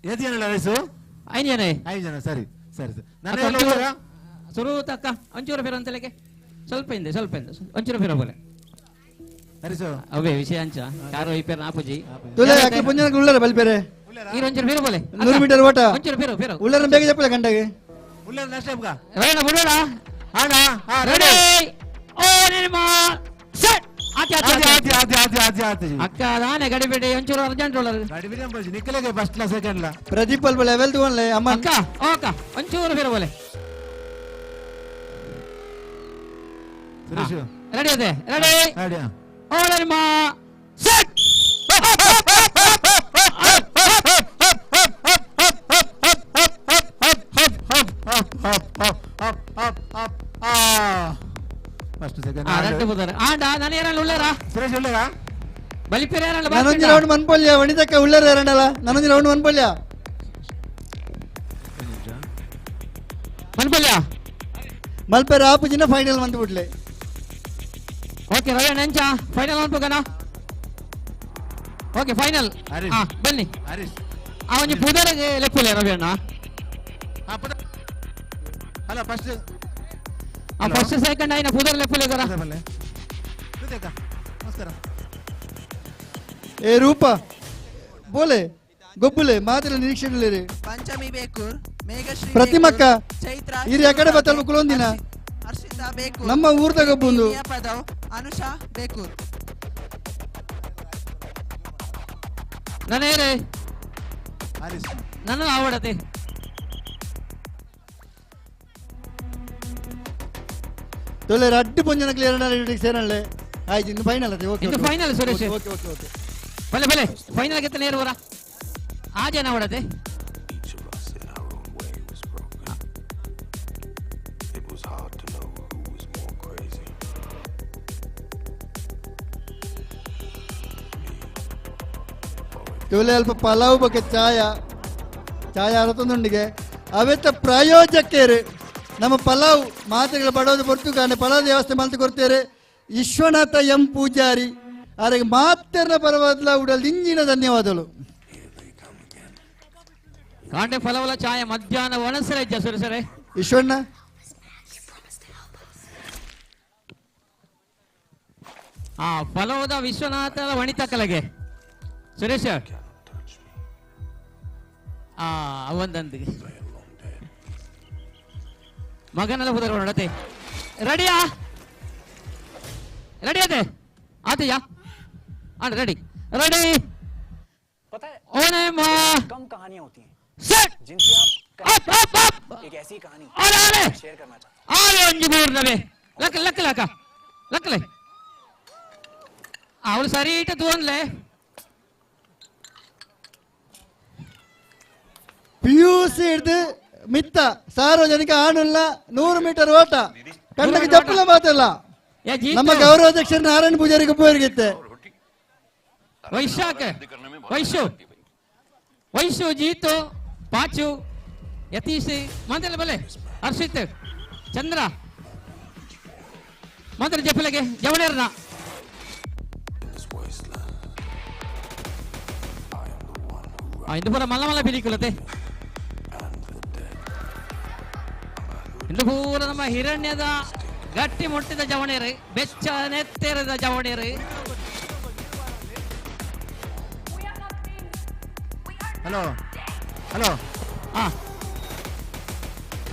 ಎಷ್ಟು ಜನ ರೈಸು 5 ಜನ 5 ಜನ ಸರಿ ಸರಿ ಸರಿ ಸುರು ತಕ್ಕ ಒಂಚೂರು ಬೇರೆ ಅಂತಲೆಗೆ ಸ್ವಲ್ಪ ಹಿಂದೆ ಒಂಚೂರು ಬೇರೆ ಬೋಲೆ ಅವೇ ವಿಷಯ ಅಂಚ ಯಾರೋ ಈ ಪೇರು ನಾಪುಜಿ ತುಲೆ ಯಾಕೆ ಪುಂಜನಕ್ಕೆ ಉಳ್ಳರೆ ಬಲ್ಪೇರೆ ಈ ಒಂಚೂರು ಬೇರೆ ಬೋಲೆ 100 ಮೀಟರ್ ಓಟ ಒಂಚೂರು ಬೇರೆ ಉಳ್ಳರ ಬೇಗ చెప్పలే ಗಂಟೆಗೆ ಉಳ್ಳರ ನಷ್ಟ ಬಗ ರೇಣ ಬಿಡೋಣ ಆಣ ರೆಡಿ ಓ ನಿರ್ಮಾ ಸೆಟ್ ಆತಿ ಅಕ್ಕ ದಾನೆ ಗಡಿಬಿಡಿ ಒಂಚೂರು ಅರ್ಜೆಂಟ್ ಉಳ್ಳರು ಗಡಿಬಿಡಿ ಅಂಬಜಿ ನಿಕ್ಕಲೆಗೆ ಫಸ್ಟ್ ಕ್ಲಾಸ್ ಸೆಕೆಂಡ್ ಲ ಪ್ರದೀಪ್ ಅಲ್ಪ ಲೆವೆಲ್ ತಗೊಂಡ್ಲೆ ಅಮ್ಮ ಅಕ್ಕ ಒಂಚೂರು ಬೇರೆ ಬೋಲೆ ರೆಡಿ ಅದೇ ರೆಡಿ ಓ Nirma set first second red ಬುದರ ಆಂಡ ನಾನು ಯಾರಲ್ಲ ಉಳ್ಳರ ಸುರೇಶ್ ಉಳ್ಳರ ಬಲಿಪೇರ ಯಾರಲ್ಲ ನಾನೊಂದು ರೌಂಡ್ ಮನ್ಪಲ್ಯ ವಣಿತಕ್ಕ ಉಳ್ಳರ ಯಾರಲ್ಲ ನಾನೊಂದು ರೌಂಡ್ ಮನ್ಪಲ್ಯ ಮಲ್ಪೇರ ಆಪುಜಿನ ಫೈನಲ್ ಮಂತ್ ಬಿಡ್ಲೆ ಓಕೆ ರವಿ ನಂಚ ಫೈನಲ್ ಅನ್ಪೋಗನ ಓಕೆ ಫೈನಲ್ ಬನ್ನಿ ಅವನಿ ಪುದರಿಗೆ ಲೆಪ್ಪುಲೆ ರವಿ ಅಣ್ಣ ಅಲ್ಲ ಫಸ್ಟ್ ಫಸ್ಟ್ ಸೆಕೆಂಡ್ ಆಯ್ನ ಪುದರ್ ಲೆಪ್ಪುಲೆ ಗರ ನಮಸ್ಕಾರ ಏ ರೂಪ ಬೋಲೆ ಗೊಬ್ಬುಲೆ ಮಾತ್ರ ನಿರೀಕ್ಷೆಗಳಿರಿ ಪಂಚಮಿ ಬೇಕೂರ್ ಮೇಘಶ್ರೀ ಪ್ರತಿಮಕ್ಕ ಚೈತ್ರ ಇರಿ ಆ ಕಡೆ ಬತ್ತಲ್ವ ಕುಲೊಂದಿನ ಹರ್ಷಿತಾ ಬೇಕೂರ್ ನಮ್ಮ ಊರ್ದ ಗೊಬ್ಬುಂದು ಪದವ್ ಅನುಷಾ ಬೇಕೂರ್ ನನೇರೆ ನನ್ನ ಆವಡತೆ ತೊಲೆ ರಡ್ಡು ಪುಂಜನ ಕ್ಲಿಯರ್ ಸೇರಣ್ಲೆ ಆಯ್ತು ಇನ್ನು ಫೈನಲ್ ಅದೇ ಓಕೆ ಇನ್ನು final Suresh okay okay okay ಬಲೆ ಫೈನಲ್ ಗೆತ್ತ ನೇರ ಬರ ಆ ಜನ ಆವಡತೆ ತೊಲೆ ಅಲ್ಪ ಪಲಾವ್ ಬಗ್ಗೆ ಚಾಯ ಅರತೊಂದುಂಡಿಗೆ ಅವೆತ್ತ ಪ್ರಾಯೋಜಕರು ನಮ್ಮ ಪಲಾವ್ ಮಾತ್ರೆಗಳು ಬಡೋದು ಬರ್ತು ಕಾರಣ ಪಲಾವ್ ವ್ಯವಸ್ಥೆ ಮಾಡ್ತು ಕೊಡ್ತೇವೆ ವಿಶ್ವನಾಥ ಎಂ ಪೂಜಾರಿ ಅವರಿಗೆ ಮಾತ್ರ ಪರವಾದ ಉಡಲ್ ಇಂಜಿನ ಧನ್ಯವಾದಗಳು ಕಾಂಡೆ ಫಲವಲ ಚಾಯ ಮಧ್ಯಾಹ್ನ ಒಣಸರೆ ಸುರೇಶರೇ ವಿಶ್ವಣ್ಣ ಫಲವದ ವಿಶ್ವನಾಥ ವಣಿತ ಕಲೆಗೆ ಸುರೇಶ ಅವಂದಂದಿಗೆ ಮಗನೆಲ್ಲ ಹೋದರು ನೋಡತೆ ರೆಡಿಯಾ ರೆಡಿ ಅದೇ ಆತಯ್ಯ ರೆಡಿ ओने माँ कम कहानियां होती हैं जिनसे आप एक ऐसी कहानी शेयर करना चाहते हैं आले अंजुबूर नवे लक ले आवल सरी इट दोन ले PUC ಹಿಡಿದು ಮಿತ್ತ ಸಾರ್ವಜನಿಕ ಆಣುಲ್ಲ 100 ಮೀಟರ್ ಓಟ ಕಣ್ಣಕ್ಕೆ ಜಪ್ಪಲ ಮಾತಲ್ಲ ನಮ್ಮ ಗೌರವಾಧ್ಯಕ್ಷರು ನಾರಾಯಣ ಪೂಜಾರಿಗೆ ಉಪಯೋಗಿತ್ತೆ ವೈಶು ಜೀತು ಪಾಚು ಯತೀಶ್ ಮಾತಲ್ಲ ಬಲೆ ಹರ್ಷಿತ್ ಚಂದ್ರ ಮಾತ್ರ ಜಪ್ಪಲೆಗೆ ಜವಣೇರ್ನ ಇಂದು ಪೂರ ಮಲ್ಲ ಬಿಲಿಕುಲತೆ ಇಂದು ಪೂರ ನಮ್ಮ ಹಿರಣ್ಯದ ಗಟ್ಟಿ ಮುಟ್ಟಿದ ಜವಣೇರು ಬೆಚ್ಚ ನೆತ್ತೆರದ ಜವಣೇರು ಹಲೋ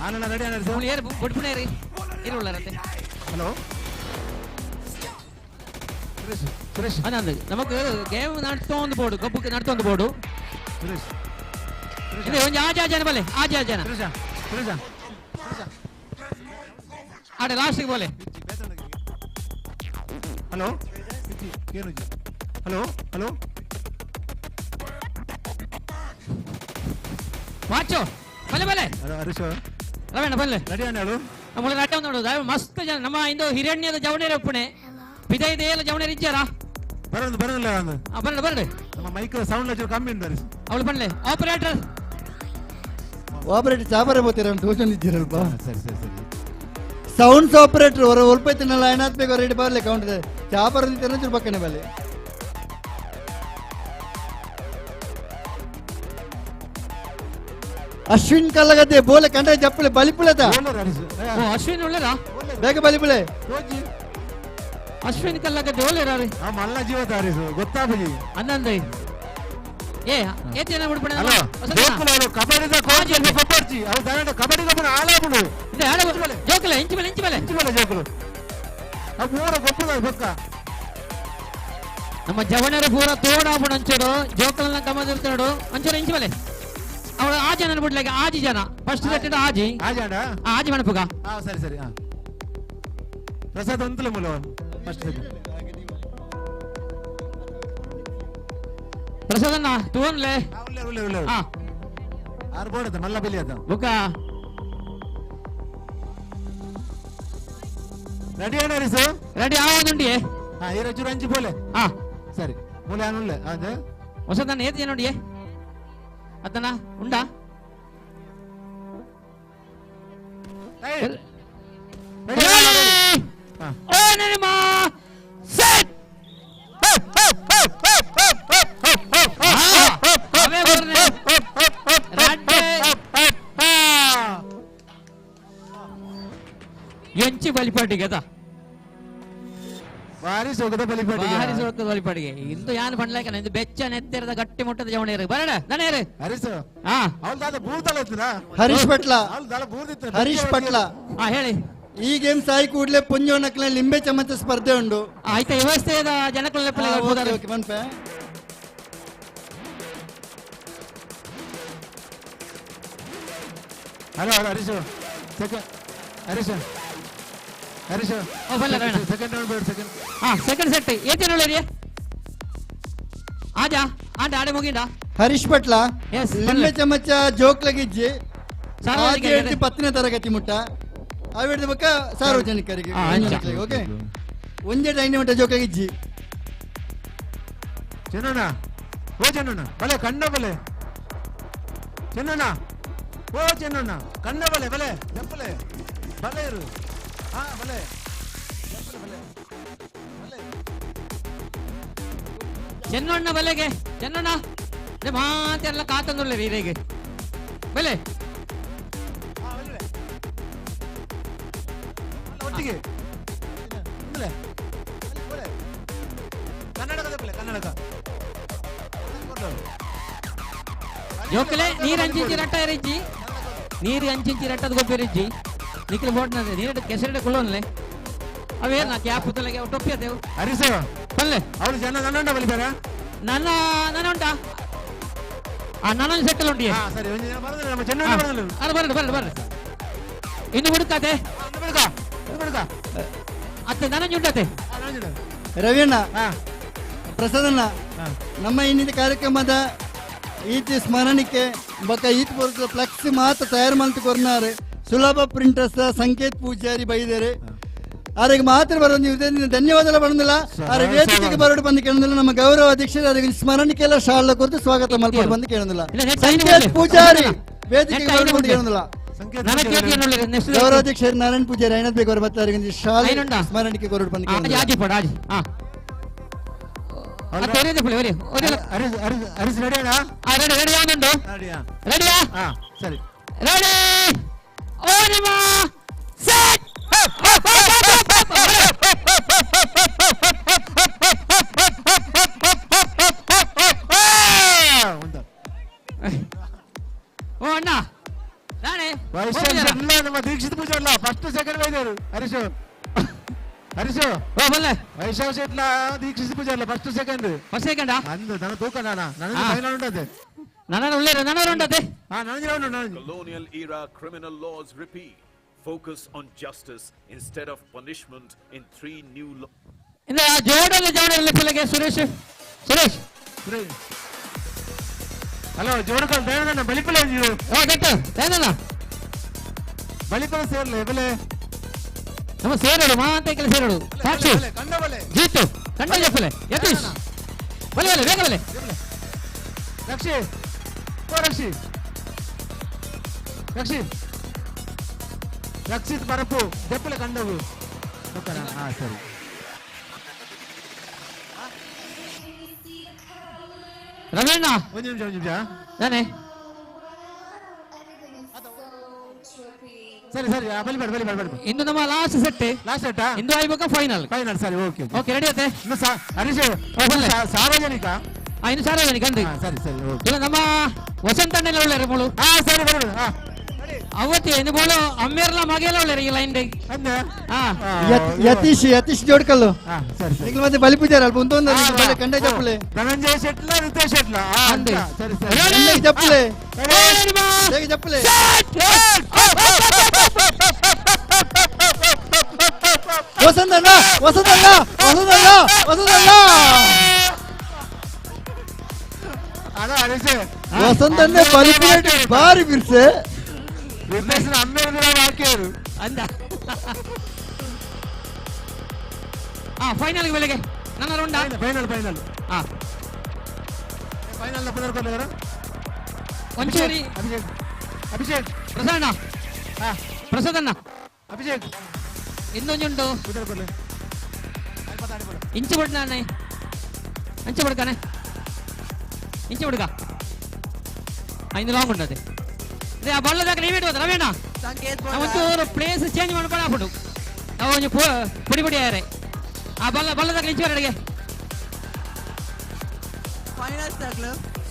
ಆನಂದ ರೆಡಿ ಏರು ಬುಡ್ಪುಣೇರಿ ഇരുള്ളരത്തെ ഹലോ സുരേഷ് അതാണ് നമുക്ക് ഗെയിം നടത്തോണ്ട് പോടും കപ്പ് നടത്തോണ്ട് പോടും ഇത് ಕೊಂಚ ಆಜಾಜನ ಬಲೆ ಆಜಾಜನ ಆಡೆ ಲಾಸ್ಟಿಗೆ ಬೋಲೆ ಹಲೋ ಹಲೋ ಹಲೋ ವಾಚು ಬಲೆ ಬಲೆ ಹರೀಶ್ ರವಣ್ಣ ಬಲ್ಲೆ ರೆಡಿ ಅಣ್ಣಳು ನಮ್ಮ ನಾಟ್ಯ ನೋಡುದು ಮಸ್ತ್ ಜನ ನಮ್ಮ ಇಂದು ಹಿರಣ್ಯದ ಜವಣೇರ ಒಪ್ಪಣೆ ಪಿದೈದೇಲ ಜವಣೇರ ಇದ್ದಾರಾ ಬರಲ್ಲ ಬರಡು ಬರಡು ನಮ್ಮ ಮೈಕ್ ಸೌಂಡ್ ಚೂರು ಕಮ್ಮಿ ಉಂಟು ಹರೀಶ್ ಅವಳು ಬನ್ಲೆ ಆಪರೇಟರ್ ಆಪರೇಟರ್ ಚಾಪರೆ ಬೋತೀರ ತೋಚೊಂದಿದ್ದೀರಲ್ಪ ಸರಿ ಸರಿ ಸರಿ ಸೌಂಡ್ಸ್ ಆಪರೇಟರ್ ಹೊರ ಒಲ್ಪೈತಿನಲ್ಲ ಏನಾದ್ ಬೇಕು ರೆಡಿ ಬರ್ಲಿ ಕೌಂಟ್ ಚಾಪರ ಚೂರು ಪಕ್ಕನೆ ಬಲ್ಲಿ ಅಶ್ವಿನ್ ಕಲ್ಲಗದ್ದೆ ಬೋಲೆ ಕಂಡ್ರೆ ಜಪ್ಪಳೆ ಬಲಿಪುಳೆದ ಅಶ್ವಿನ್ ಒಳ್ಳೆರಾ ಬೇಗ ಬಲಿಪುಳೆ ಅಶ್ವಿನ್ ಕಲ್ಲಗದ್ದೆ ಒಳ್ಳೆರಾ ರೀ ಮಲ್ಲ ಜೀವತ ಹರೀಶ್ ಗೊತ್ತಾಬಲಿ ಅನ್ನಂದ ಏ ಏತೇನ ಬಿಡ್ಬಿಡ ಅಲ್ಲ ಕಬಡ್ಡಿದ ಕೋಚ್ ಕೊಪ್ಪರ್ಚಿ ಅವು ದಾಂಡ ಕಬಡ್ಡಿ ಕಬ್ಬನ ಆಲಾಬುಡು ಇದೆ ಆಡ ಜೋಕಲೆ ಇಂಚಿ ಮೇಲೆ ಜೋಕಲು ಅವು ಮೂರ ಗೊಪ್ಪದ ಬೊಕ್ಕ ನಮ್ಮ ಜವಣರ ಪೂರ ತೋಡಾಬುಡು ಅಂಚೋಡು ಜೋಕಲ್ನ ಕಮದಿರ್ತಾಡು ಅಂಚೋಡು ಇಂಚಿ ಮೇಲೆ ಅವಳ ಆಜಿ ನನ್ನ ಬಿಡ್ಲಾಗ ಆಜಿ ಜನ ಫಸ್ಟ್ ಸೆಟ್ ಆಜಿ ಆಜಿ ಮಣಪುಗ ಸರಿ ಸರಿ ಪ್ರಸಾದ್ ಅಂತಲೇ ಮೂಲ ಫಸ್ಟ್ ಸೆಟ್ ಪ್ರಸಾದಣ್ಣ ತೂನ್ಲೆ ಆರು ಬೋರ್ಡ್ ಅದ ಮಲ್ಲ ಬೆಲಿ ಅದ ಬುಕ್ಕ ರೆಡಿ ಅಣ್ಣ ಹರೀಸು ರೆಡಿ ಆವೊಂದುಂಡಿಯೇ ಹೀರೋ ಚೂರು ಅಂಚಿ ಬೋಲೆ ಸರಿ ಮೂಲೆ ಅನುಳ್ಳೆ ಅದು ಹೊಸದನ್ನ ಏತಿಯ ನೋಡಿಯೇ ಅದನ್ನ ಉಂಡಾ ಓ ನೆನಮ ಸೆಟ್ ಅವೇ ಬರ್ನೆ ರಾಡ್ಡೆ ಎಂಚಿ ಬಲಿಪಾಟಿಗೆ ಅದ ಭಾರಿ ಸೊಗದ ಬಲಿಪಾಟಿಗೆ ಇಂದು ಯಾನ್ ಬಂಡ್ಲಾಕ ಇಂದು ಬೆಚ್ಚ ನೆತ್ತಿರದ ಗಟ್ಟಿ ಮುಟ್ಟದ ಜವಣೇರು ಬರಡ ನನೇರು ಹರೀಶ್ ಅವಳು ದಾದ ಬೂರ್ತಲ್ಲ ಹರೀಶ್ ಪಟ್ಲ ಅವಳು ದಾದ ಬೂರ್ದಿತ್ತು ಹರೀಶ್ ಪಟ್ಲ ಹೇಳಿ ಈ ಗೇಮ್ ಸಾಯಿ ಕೂಡ್ಲೆ ಪುಂಜೋಣಕ್ಲೆ ಲಿಂಬೆ ಚಮಚ ಸ್ಪರ್ಧೆ ಉಂಡು ಆಯ್ತಾ ವ್ಯವಸ್ಥೆದ ಜನಕಲ್ಲೆ ಮನ್ಪೆ hello Harish Harish Harish second round ಬೇಡ ಸೆಕೆಂಡ್ ಸೆಟ್ ಏತೇನು ಹೇಳಿ ಆಜಾ ಆಟ ಆಡೆ ಮುಗಿಂಡ ಹರೀಶ್ ಪಟ್ಲ ಲಿಂಬೆ ಚಮಚ ಜೋಕ್ಲಗಿಜ್ಜಿ 10ನೇ ತರಗತಿ ಮುಟ್ಟ ಅವಿಡ್ದ ಬಕ್ಕ ಸಾರ್ವಜನಿಕರಿಗೆ ಓಕೆ ಒಂದೇ ಟೈಮ್ ಮುಟ್ಟ ಜೋಕ್ಲಗಿಜ್ಜಿ ಚೆನ್ನಣ್ಣ ಓ ಚೆನ್ನಣ್ಣ ಬಲೆ ಕಣ್ಣ ಬಲೆ ಚೆನ್ನಣ್ಣ ಓ ಚೆನ್ನಣ್ಣ ಕಣ್ಣ ಬಲೆ ಬಲೆ ಲೆಪ್ಪಲೆ ಬಲೆ ಇರು ಬಲೆ ಚೆನ್ನಣ್ಣ ಬಲೆಗೆ ಚೆನ್ನಣ್ಣ ಮಾತೆಲ್ಲ ಕಾತಂದುಳ್ಳೆ ರೀರೆಗೆ ಬೆಲೆ ಒಟ್ಟಿಗೆ ಕನ್ನಡಕದ ಬೆಲೆ ಕನ್ನಡಕ ಜೋಕಲೆ ನೀರು ಅಂಚಿಂಚಿ ರಟ್ಟ ಇರಿಜ್ಜಿ ನೀರು ಅಂಚಿಂಚಿ ರಟ್ಟದ ಗೊಬ್ಬಿರಿಜ್ಜಿ ನಿಖಿಲ್ ಬೋಟ್ ನೀರು ಕೆಸರಿಡ ಕೊಳ್ಳೋನ್ಲೆ ಅವೇನ ಕ್ಯಾಪ್ ತಲೆಗೆ ಟೊಪ್ಪಿ ಅದೇವು ಹರೀಶ್ ಬಲ್ಲೆ ಅವಳು ಜನ ನನ್ನ ಬಲಿಬೇಡ ನನ್ನ ಉಂಟಾ ನನ್ನಲ್ಲಿ ಸೆಟ್ಟಲ್ ಉಂಟು ಸರಿ ನಮ್ಮ ಚೆನ್ನಣ್ಣ ಬರ್ರಿ ಇನ್ನು ಹುಡುಕತೆ ಅತ್ತೆ ನನ್ನ ಉಂಟತೆ ರವಿಯಣ್ಣ ಪ್ರಸಾದಣ್ಣ ನಮ್ಮ ಇನ್ನಿದ ಕಾರ್ಯಕ್ರಮದ ಈತಿ ಸ್ಮರಣಕ್ಕೆ ಬೊಕ್ಕ ಈತ್ ಪೂರ್ವಕ ಫ್ಲೆಕ್ಸ್ ಮಾತ್ರ ತಯಾರು ಮಾಡ್ತು ಕೊರ್ನಾರೆ ಸುಲಭ ಪ್ರಿಂಟರ್ಸ್ ಸಂಕೇತ್ ಪೂಜಾರಿ ಬೈದರೆ ಅವರಿಗೆ ಮಾತ್ರ ಬರೋದು ಧನ್ಯವಾದ ಬರೋದಿಲ್ಲ ಅವರ ವೇದಿಕೆಗೆ ಬರೋದು ಬಂದು ಕೇಳೋದಿಲ್ಲ ನಮ್ಮ ಗೌರವ ಅಧ್ಯಕ್ಷರು ಅವರಿಗೆ ಸ್ಮರಣಿಕೆಲ್ಲ ಶಾಲೆ ಕುರಿತು ಸ್ವಾಗತ ಮಾಡ್ಕೊಂಡು ಬಂದು ಕೇಳೋದಿಲ್ಲ ಸಂಕೇತ್ ಪೂಜಾರಿ ವೇದಿಕೆಗೆ ಬರೋದು ಬಂದು ಕೇಳೋದಿಲ್ಲ ಗೌರವಾಧ್ಯಕ್ಷರು ನಾರಾಯಣ ಪೂಜಾರಿ ಐನತ್ ಬೇಕು ಅವರು ಮತ್ತೆ ಅವರಿಗೆ ಶಾಲೆ ಸ್ಮರಣಿಕೆ ಕೊರಡು ಬಂದು ಸರಿ ಓ ಅಣ್ಣ ನಾನೇ ನಮ್ಮ ದೀಕ್ಷಿತ ಪೂಜೆ ಅಲ್ಲ ಫಸ್ಟ್ ಸೆಕೆಂಡ್ ಬೈದರು ಹರೀಶ್ ಓ ಬಲ್ಲೆ ವೈಶಾಖ ಶೆಟ್ಲ ದೀಕ್ಷಿತ ಪೂಜೆ ಅಲ್ಲ ಫಸ್ಟ್ ಸೆಕೆಂಡ್ ಅಂದು ನನ್ನ ತೂಕ ನನ್ನ ಫೈನಲ್ ಉಂಟದೆ ನನ್ನ ಉಳ್ಳೇರು ನನ್ನ ಉಂಟದೆ Colonial era criminal laws repeat. Focus on justice instead of punishment in 3 new laws. ಇಂದ ಜೋಡಲ್ಲಿ ಜೋಡಲ್ಲಿ ಪುಲಗೆ ಸುರೇಶ್ ಹಲೋ ಜೋಡಕಲ್ ದಯನ ಬಲಿಪಲೆ ನೀವು ಓ ದಟ್ಟು ದಯನ ಬಲಿಪಲೆ ಸೇರ್ಲೆ ಬೆಲೆ ನಮ್ಮ ಸೇರಡು ಮಾತೆ ಕೆಲ ಸೇರಡು ಸಾಕ್ಷಿ ಕಂಡಬಲೆ ಜೀತು ಕಂಡ ಜಪ್ಪಲೆ ಯತೀಶ್ ಬಲೆ ಬಲೆ ಬೇಗ ಬಲೆ ರಕ್ಷಿ ಓ ರಕ್ಷಿ ರಕ್ಷಿ ರಕ್ಷಿತ್ ಬರಪು ಜಪ್ಪಲೆ ಕಂಡವು ಹಾ ಸರಿ ರವೀಣ್ಣ ಒಂದು ನಿಮಿಷ ನಾನೇ ಸರಿ ಸರಿ ಬಲಿ ಇಂದು ನಮ್ಮ ಲಾಸ್ಟ್ ಸೆಟ್ ಇಂದು ಆಯ್ಬೇಕಾ ಫೈನಲ್ ಸರಿ ಓಕೆ ಓಕೆ ರೆಡಿ ಆಯ್ತೆ ಇನ್ನು ಹರೀಶ್ ಸಾರ್ವಜನಿಕ ಇನ್ನು ಸಾರ್ವಜನಿಕ ಅಂದ್ರಿ ಸರಿ ಸರಿ ಓಕೆ ಇಲ್ಲ ನಮ್ಮ ವಸಂತ ಅಣ್ಣೆಲ್ಲ ಒಳ್ಳೆ ಮೂಳು ಸರಿ ಬರೋದು ಅವತ್ತಿ ಎಂದು ಬೋಳು ಅಮ್ಮೇರ್ಲ ಮಗೆಲ್ಲ ಒಳ್ಳೆ ಈ ಲೈನ್ ಯತೀಶ್ ಜೋಡ್ಕಲ್ಲು ಸರಿ ಈಗ ಮತ್ತೆ ಬಲಿ ಪೂಜಾರ ಅಲ್ಪ ಒಂದು ಕಂಡ ಜಪ್ಪಲೆ ಧನಂಜಯ ಶೆಟ್ಲ ರಿತೇಶ್ ಶೆಟ್ಲ ಸರಿ ಜಪ್ಪಲೆ ಜಪ್ಪಲೆ ವಸಂತಣ್ಣ ಅದ ಹರೀಶ್ ವಸಂತಣ್ಣ ಬಲಿ ಬಾರಿ ಬಿರ್ಸೆ ರಿತೇಶ್ ಅಮ್ಮೇರ ಹಾಕಿದ್ರು ಅಂದ ಫೈನಲ್ ಬೆಳಗ್ಗೆ ನನ್ನ ರೌಂಡ್ ಫೈನಲ್ ಪುನರ್ಕೊಂಡವರ ಒಂಚೂರಿ ಅಭಿಷೇಕ್ ಪ್ರಸಾದಣ್ಣ ಅಭಿಷೇಕ್ ಇನ್ನೊಂದುಂಟು ಇಂಚು ಬಿಡ್ನಾನೆ ಅಂಚು ಬಿಡ್ಕಾನೆ ಇಂಚು ಬಿಡ್ಕ ಐದು ಲಾಂಗ್ ಉಂಟದೆ ಅದೇ ಆ ಬಳ್ಳದಾಗ ನೀವೇಟ್ ಹೋದ ರವೇಣ ಒಂಚೂರು ಪ್ಲೇಸ್ ಚೇಂಜ್ ಮಾಡ್ಕೊಂಡು ಹಾಕ್ಬಿಡು ನಾವು ಒಂದು ಪುಡಿ ಪುಡಿ ಯಾರೆ ಆ ಬಳ್ಳದಾಗ ಇಂಚು ಬರಡಿಗೆ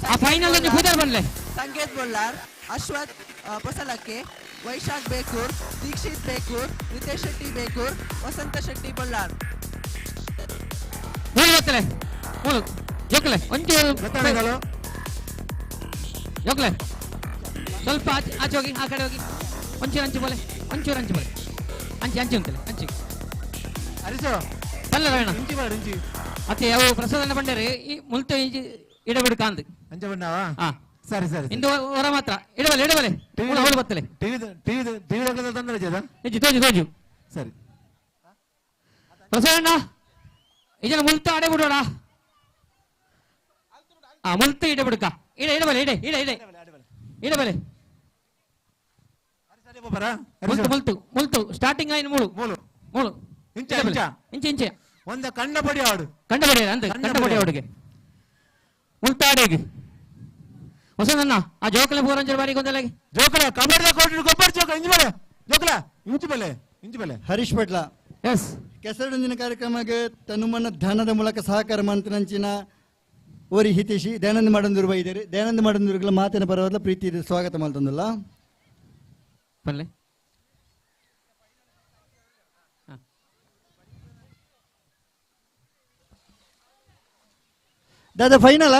ಆ ಫೈನಲ್ ಒಂದು ಕೂದರ್ ಬರಲೆ ಸಂಕೇತ್ ಬೊಲ್ಲಾರ್ ಅಶ್ವಥ್ ಪೊಸಲಕ್ಕೆ ವೈಶಾಖ್ ಬೇಕೂರ್ ದೀಕ್ಷಿತ್ ಬೇಕೂರ್ ರಿತೇಶ್ ಶೆಟ್ಟಿ ಬೇಕೂರ್ ವಸಂತ ಶೆಟ್ಟಿ ಬೊಲ್ಲಾರ್ ಮೂರು ಗೊತ್ತಲೆ ಮೂರು ಜೋಕಲೆ ಒಂಚೂರು ಜೋಕಲೆ ಸ್ವಲ್ಪ ಆಚೆ ಹೋಗಿ ಆ ಕಡೆ ಹೋಗಿ ಒಂಚೂರು ಅಂಚು ಬೋಲೆ ಅಂಚಿ ಉಂಟಲೆ ಅಂಚಿ ಬಲ್ಲ ರವೇಣ ಅತ್ತೆ ಯಾವ ಪ್ರಸಾದನ ಬಂಡರೆ ಈ ಮುಲ್ತ ಇಂಚಿ ಇಡಬಿಡು ಕಾಂದು ಅಂಚ ಬಂಡವಾ ಸರಿ ಸರಿ ಇಂದು ಹೊರ ಮಾತ್ರ ಇಡಬಲೆ ಅವಳು ಬತ್ತಲೆ ಟಿವಿ ತಂದ್ರೆ ತೋಜು ಸರಿ ಪ್ರಸಾದಣ್ಣ ಇದನ್ನ ಮುಲ್ತ ಆಡೆ ಬಿಡೋಣ ಮುಲ್ತ ಇಡಬಿಡುಕ ಇಡಬಲೆ ಮುಲ್ತು ಸ್ಟಾರ್ಟಿಂಗ್ ಆಯ್ತು ಮೂಳು ಇಂಚೆ ಒಂದ ಕಂಡಪಡಿ ಆಡು ಕಂಡಪಡಿ ಆಡುಗೆ ಮುಲ್ತಾಡಿಗೆ ಹೊಸದನ್ನ ಆ ಜೋಕಲ ಪೂರಂಜರ ಬಾರಿ ಗೊಂದಲ ಜೋಕಲ ಕಬಡ್ಡಿ ಕೊಟ್ಟು ಗೊಬ್ಬರ ಇಂಚು ಬೆಲೆ ಹರೀಶ್ ಪಟ್ಲ ಎಸ್ ಕೆಸರಡಂದಿನ ಕಾರ್ಯಕ್ರಮಕ್ಕೆ ತನುಮನ ಧ್ಯಾನದ ಮೂಲಕ ಸಹಕಾರ ಮಂತ್ರಂಚಿನ ಓರಿ ಹಿತೇಶಿ ದಯಾನಂದ ಮಾಡಂದೂರು ಬೈದರೆ ದಯಾನಂದ ಮಾಡಂದೂರುಗಳ ಮಾತಿನ ಪರವಾದ ಪ್ರೀತಿ ಸ್ವಾಗತ ಮಾಡ್ತಂದಲ್ಲ ಬಲ್ಲೆ ದಾದಾ ಫೈನಲ್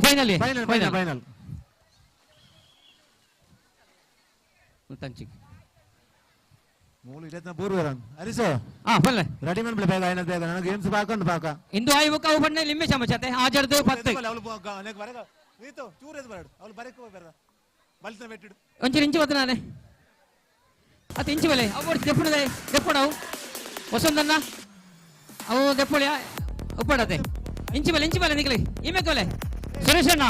ಫೈನಲ್ ಇಂದು ಆಯ್ಬೇಕು ಅವು ಬಣ್ಣ ಲಿಂಬೆ ಚಮಚತೆ ಆಜರ್ದು ಪತ್ತೆ ಒಂಚೂರು ಇಂಚು ಬತ್ತ ನಾನೇ ಅದು ಇಂಚು ಬೆಲೆ ಅವು ದೆಪ್ಪಡವು ಹೊಸೊಂದನ್ನ ಅವು ದೆಪ್ಪಳಿ ಉಪ್ಪಡತೆ ಇಂಚು ಬೆಲೆ ನಿಗಲಿ ಇಮೇಕ್ ಬೆಲೆ ಸುರೇಶಣ್ಣ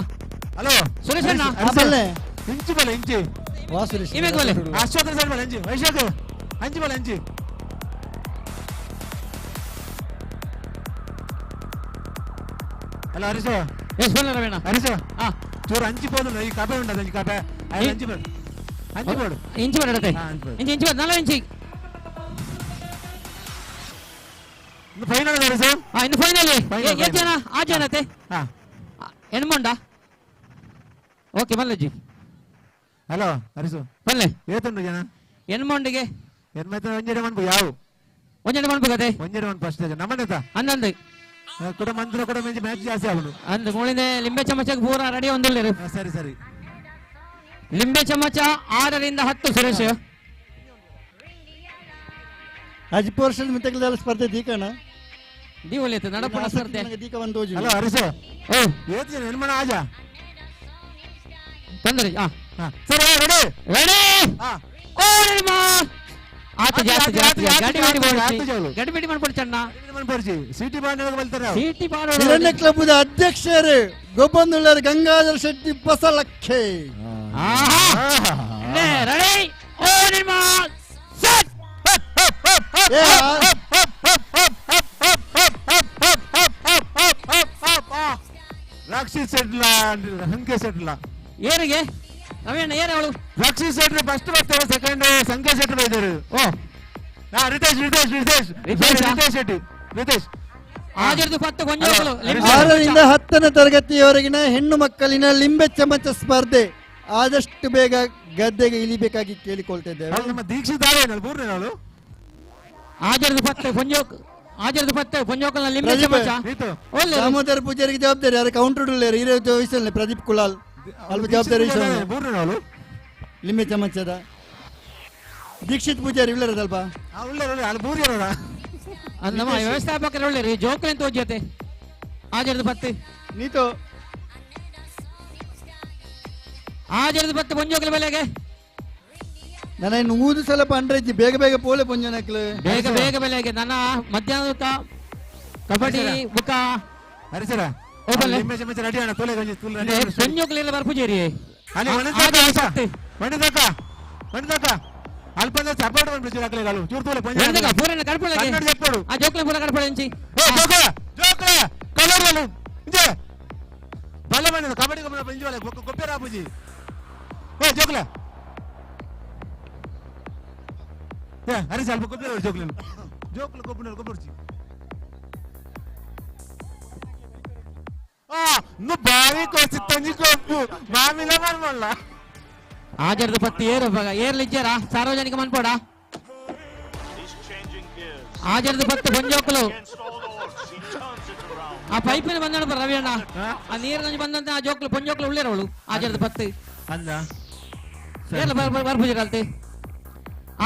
ಹಲೋ ಸುರೇಶಣ್ಣ ಇಂಚು ಬೆಲೆ ಇಮೇಕ್ ಬೆಲೆ ಅಶ್ವಥ ಸರ್ ಬೆಲೆ ಇಂಚು ವೈಶಾಖ ಅಂಚು ಬೆಲೆ ಇಂಚು ಹಲೋ ಹರೀಶ ಎಸ್ ಬಲ್ಲ ರವೇಣ ಹರೀಶ ಚೂರು ಅಂಚಿ ಬೋದು ಈ ಕಾಪೆ ಉಂಟದ ಈ ಕಾಪೆ ಅಂಚಿ ಬೋದು ಇಂಚು ಬಡತೆ ಇಂಚು ಬಡ 4 ಇಂಚಿ ಫೈನಲ್ ಹರೀಶ ಇನ್ನು ಫೈನಲ್ ಎಷ್ಟು ಜನ 6 ಜನತೆ ಎಣ್ಮೊಂಡ ಓಕೆ ಮಲ್ಲಜ್ಜಿ ಹಲೋ ಹರೀಶ ಬಲ್ಲೆ ಏತುಂಡು ಜನ ಎಣ್ಮೊಂಡಿಗೆ ಎನ್ಮೈತ ಒಂಜೆಡೆ ಮನ್ಪು ಯಾವು ಒಂಜೆಡೆ ಮನ್ಪುಗತೆ ಒಂಜೆಡೆ ಮನ್ಪು ಅಷ್ಟೇ ನಮ್ಮನೆತ ಹನ್ನೊಂದು ಕೂಡ ಮಂತ್ರ ಕೂಡ ಮೆಂಜಿ ಮ್ಯಾಚ್ ಜಾಸ್ತಿ ಆಗುದು ಅಂದ್ ಮೂಳಿಂದ ಲಿಂಬೆ ಚಮಚಕ್ಕೆ ಪೂರ ರೆಡಿ ಒಂದಿಲ್ಲ ಸರಿ ಲಿಂಬೆ ಚಮಚ 6 ರಿಂದ 10 ಸುರೇಶ್ ಅಜ್ಪೋರ್ಷನ್ ಮಿತಕಲ ಸ್ಪರ್ಧೆ ದೀಕಣ ದೀವಲಿ ನಡಪಣ ಸ್ಪರ್ಧೆ ಹಲೋ ಹರೀಶ್ ಓ ಏತ್ ಜನ ನಿರ್ಮಾಣ ಆಜಾ ತಂದ್ರಿ ಸರ್ ರೆಡಿ ರೆಡಿ ಓ ನಿರ್ಮಾ ಆತ ಜಾಸ್ತಿ ಗಾಡಿ ಬೇಡಿ ಮಾಡ್ಕೊಡಿ ಚೆನ್ನ ಸಿಟಿ ಬಾಂಡ್ ಬರ್ತಾರೆ ಸಿಟಿ ಹಿರಣ್ಯ ಕ್ಲಬ್ದ ಅಧ್ಯಕ್ಷರು ಗೋಪಂದುಳ್ಳರ್ ಗಂಗಾಧರ ಶೆಟ್ಟಿ ಪಸಲಕ್ಕೆ ರೆಡಿ ಓ ನಿರ್ಮಾ ಸೆಟ್ ರಕ್ಷಿತ್ ಸೆಟ್ಲ ಸಂಖ್ಯೆ ಸೆಟ್ಲ ಏರಿಗೆ ರವಿಯಣ್ಣ ಏನ ಅವಳು ರಕ್ಷಿತ್ ಸೆಟ್ಲ್ ಫಸ್ಟ್ ಬರ್ತಾರೆ ಸೆಕೆಂಡ್ ಸಂಖ್ಯೆ ಸೆಟ್ಲ್ ಇದ್ದಾರೆ ಓ ರಿತೇಶ್ ಶೆಟ್ಟಿ ರಿತೇಶ್ ಆಜರ್ದು ಪತ್ತು ಗೊಂಜೋಗಳು 6ರಿಂದ 10ನೇ ತರಗತಿಯವರೆಗಿನ ಹೆಣ್ಣು ಮಕ್ಕಳಿನ ಲಿಂಬೆ ಚಮಚ ಸ್ಪರ್ಧೆ ಆದಷ್ಟು ಬೇಗ ಗದ್ದೆಗೆ ಇಳಿಬೇಕಾಗಿ ಕೇಳಿಕೊಳ್ತಾ ಇದ್ದೇವೆ. ನಮ್ಮ ದೀಕ್ಷಿತ್ ಮೂರನೇ ನಾಳು ಆಜರ್ದು ಪತ್ತು ಗೊಂಜೋಕಲ್ನ ಲಿಂಬೆ ಚಮಚ ಒಳ್ಳೆ ದಾಮೋದರ ಪೂಜಾರಿಗೆ ಜವಾಬ್ದಾರಿ ಯಾರು ಕೌಂಟರ್ ವಯಸ್ಸಲ್ಲಿ ಪ್ರದೀಪ್ ಕುಲಾಲ್ ಅಲ್ಪ ಜವಾಬ್ದಾರಿ ಮೂರನೇ ನಾಳು ಲಿಂಬೆ ಚಮಚದ ದೀಕ್ಷಿತ್ ಪೂಜಾರಿ ಇಲ್ಲರದಲ್ಪ ಅಲ್ಲಿ ಮೂರು ನಮ್ಮ ವ್ಯವಸ್ಥಾಪಕರು ಒಳ್ಳೆ ಜೋಕಲ್ ಅಂತ ಹೋಗ್ಯತೆ ಆಜರ್ದು ಪತ್ತು ನೀತು ಆಜರ್ದು ಪತ್ತು ಗೊಂಜೋಕಲ್ ಬೆಲೆಗೆ ನನ್ನ ಇನ್ನು 3 ಸಲ ಪಂಡ್ರಜ್ಜಿ ಬೇಗ ಪೋಲೆ ಪೊಂಜನಕ್ಲು ಬೇಗ ಬೆಲೆಗೆ ನನ್ನ ಮಧ್ಯಾಹ್ನದ ಕಬಡ್ಡಿ ಬುಕ್ಕ ಹರಿಸರ ರೆಡಿ ಅಣ್ಣ ತೋಲೆ ಗೊಂಜೋಕಲ್ ಬರ್ಪುಜೇರಿ ಮಣಿದಕ್ಕ ಅಲ್ಪ ಸಪೋರ್ಟ್ ಬಂದ್ಬಿಟ್ಟು ಹಾಕಲೇಗಾಲು ಚೂರು ತೋಲೆ ಪೂರನ ಕಡ್ಪೊಳಗೆ చెప్పాడు ಆ ಜೋಕಲ ಪೂರ ಕಡ್ಪೊಳಂಚಿ జోకల కలర్లు ఇంజే బలమైన కబడ్డీ కబడ్డీ పెంచాలి గొప్ప రాబుజీ ఓ జోకల ఏ అరే ಸ್ವಲ್ಪ గొప్ప జోకలు గొప్పర్చి నువ్వు బావి కోసి తంజి కొప్పు మామిల మర్మల్ల ಆಜರ್ದು ಪತ್ತು ಏರ್ಲಿಜ್ಜಾರ ಸಾರ್ವಜನಿಕ ಮನ್ಪೋಡ ಆಜರ್ದು ಪತ್ತು ಗೊಂಜೋಕಲು ಆ ಪೈಪಿನ ಬಂದ ರವಿಯಣ್ಣ ಆ ನೀರಿನಲ್ಲಿ ಬಂದಂತ ಆ ಜೋಕ್ಲು ಪೊಂಜೋಕ್ಲು ಉಳ್ಳೇರವಳು ಆಜರ್ದು ಪತ್ತು ಅಂದ ಏರ್ಲ ಬರ್ಪುಜರಲ್ತೆ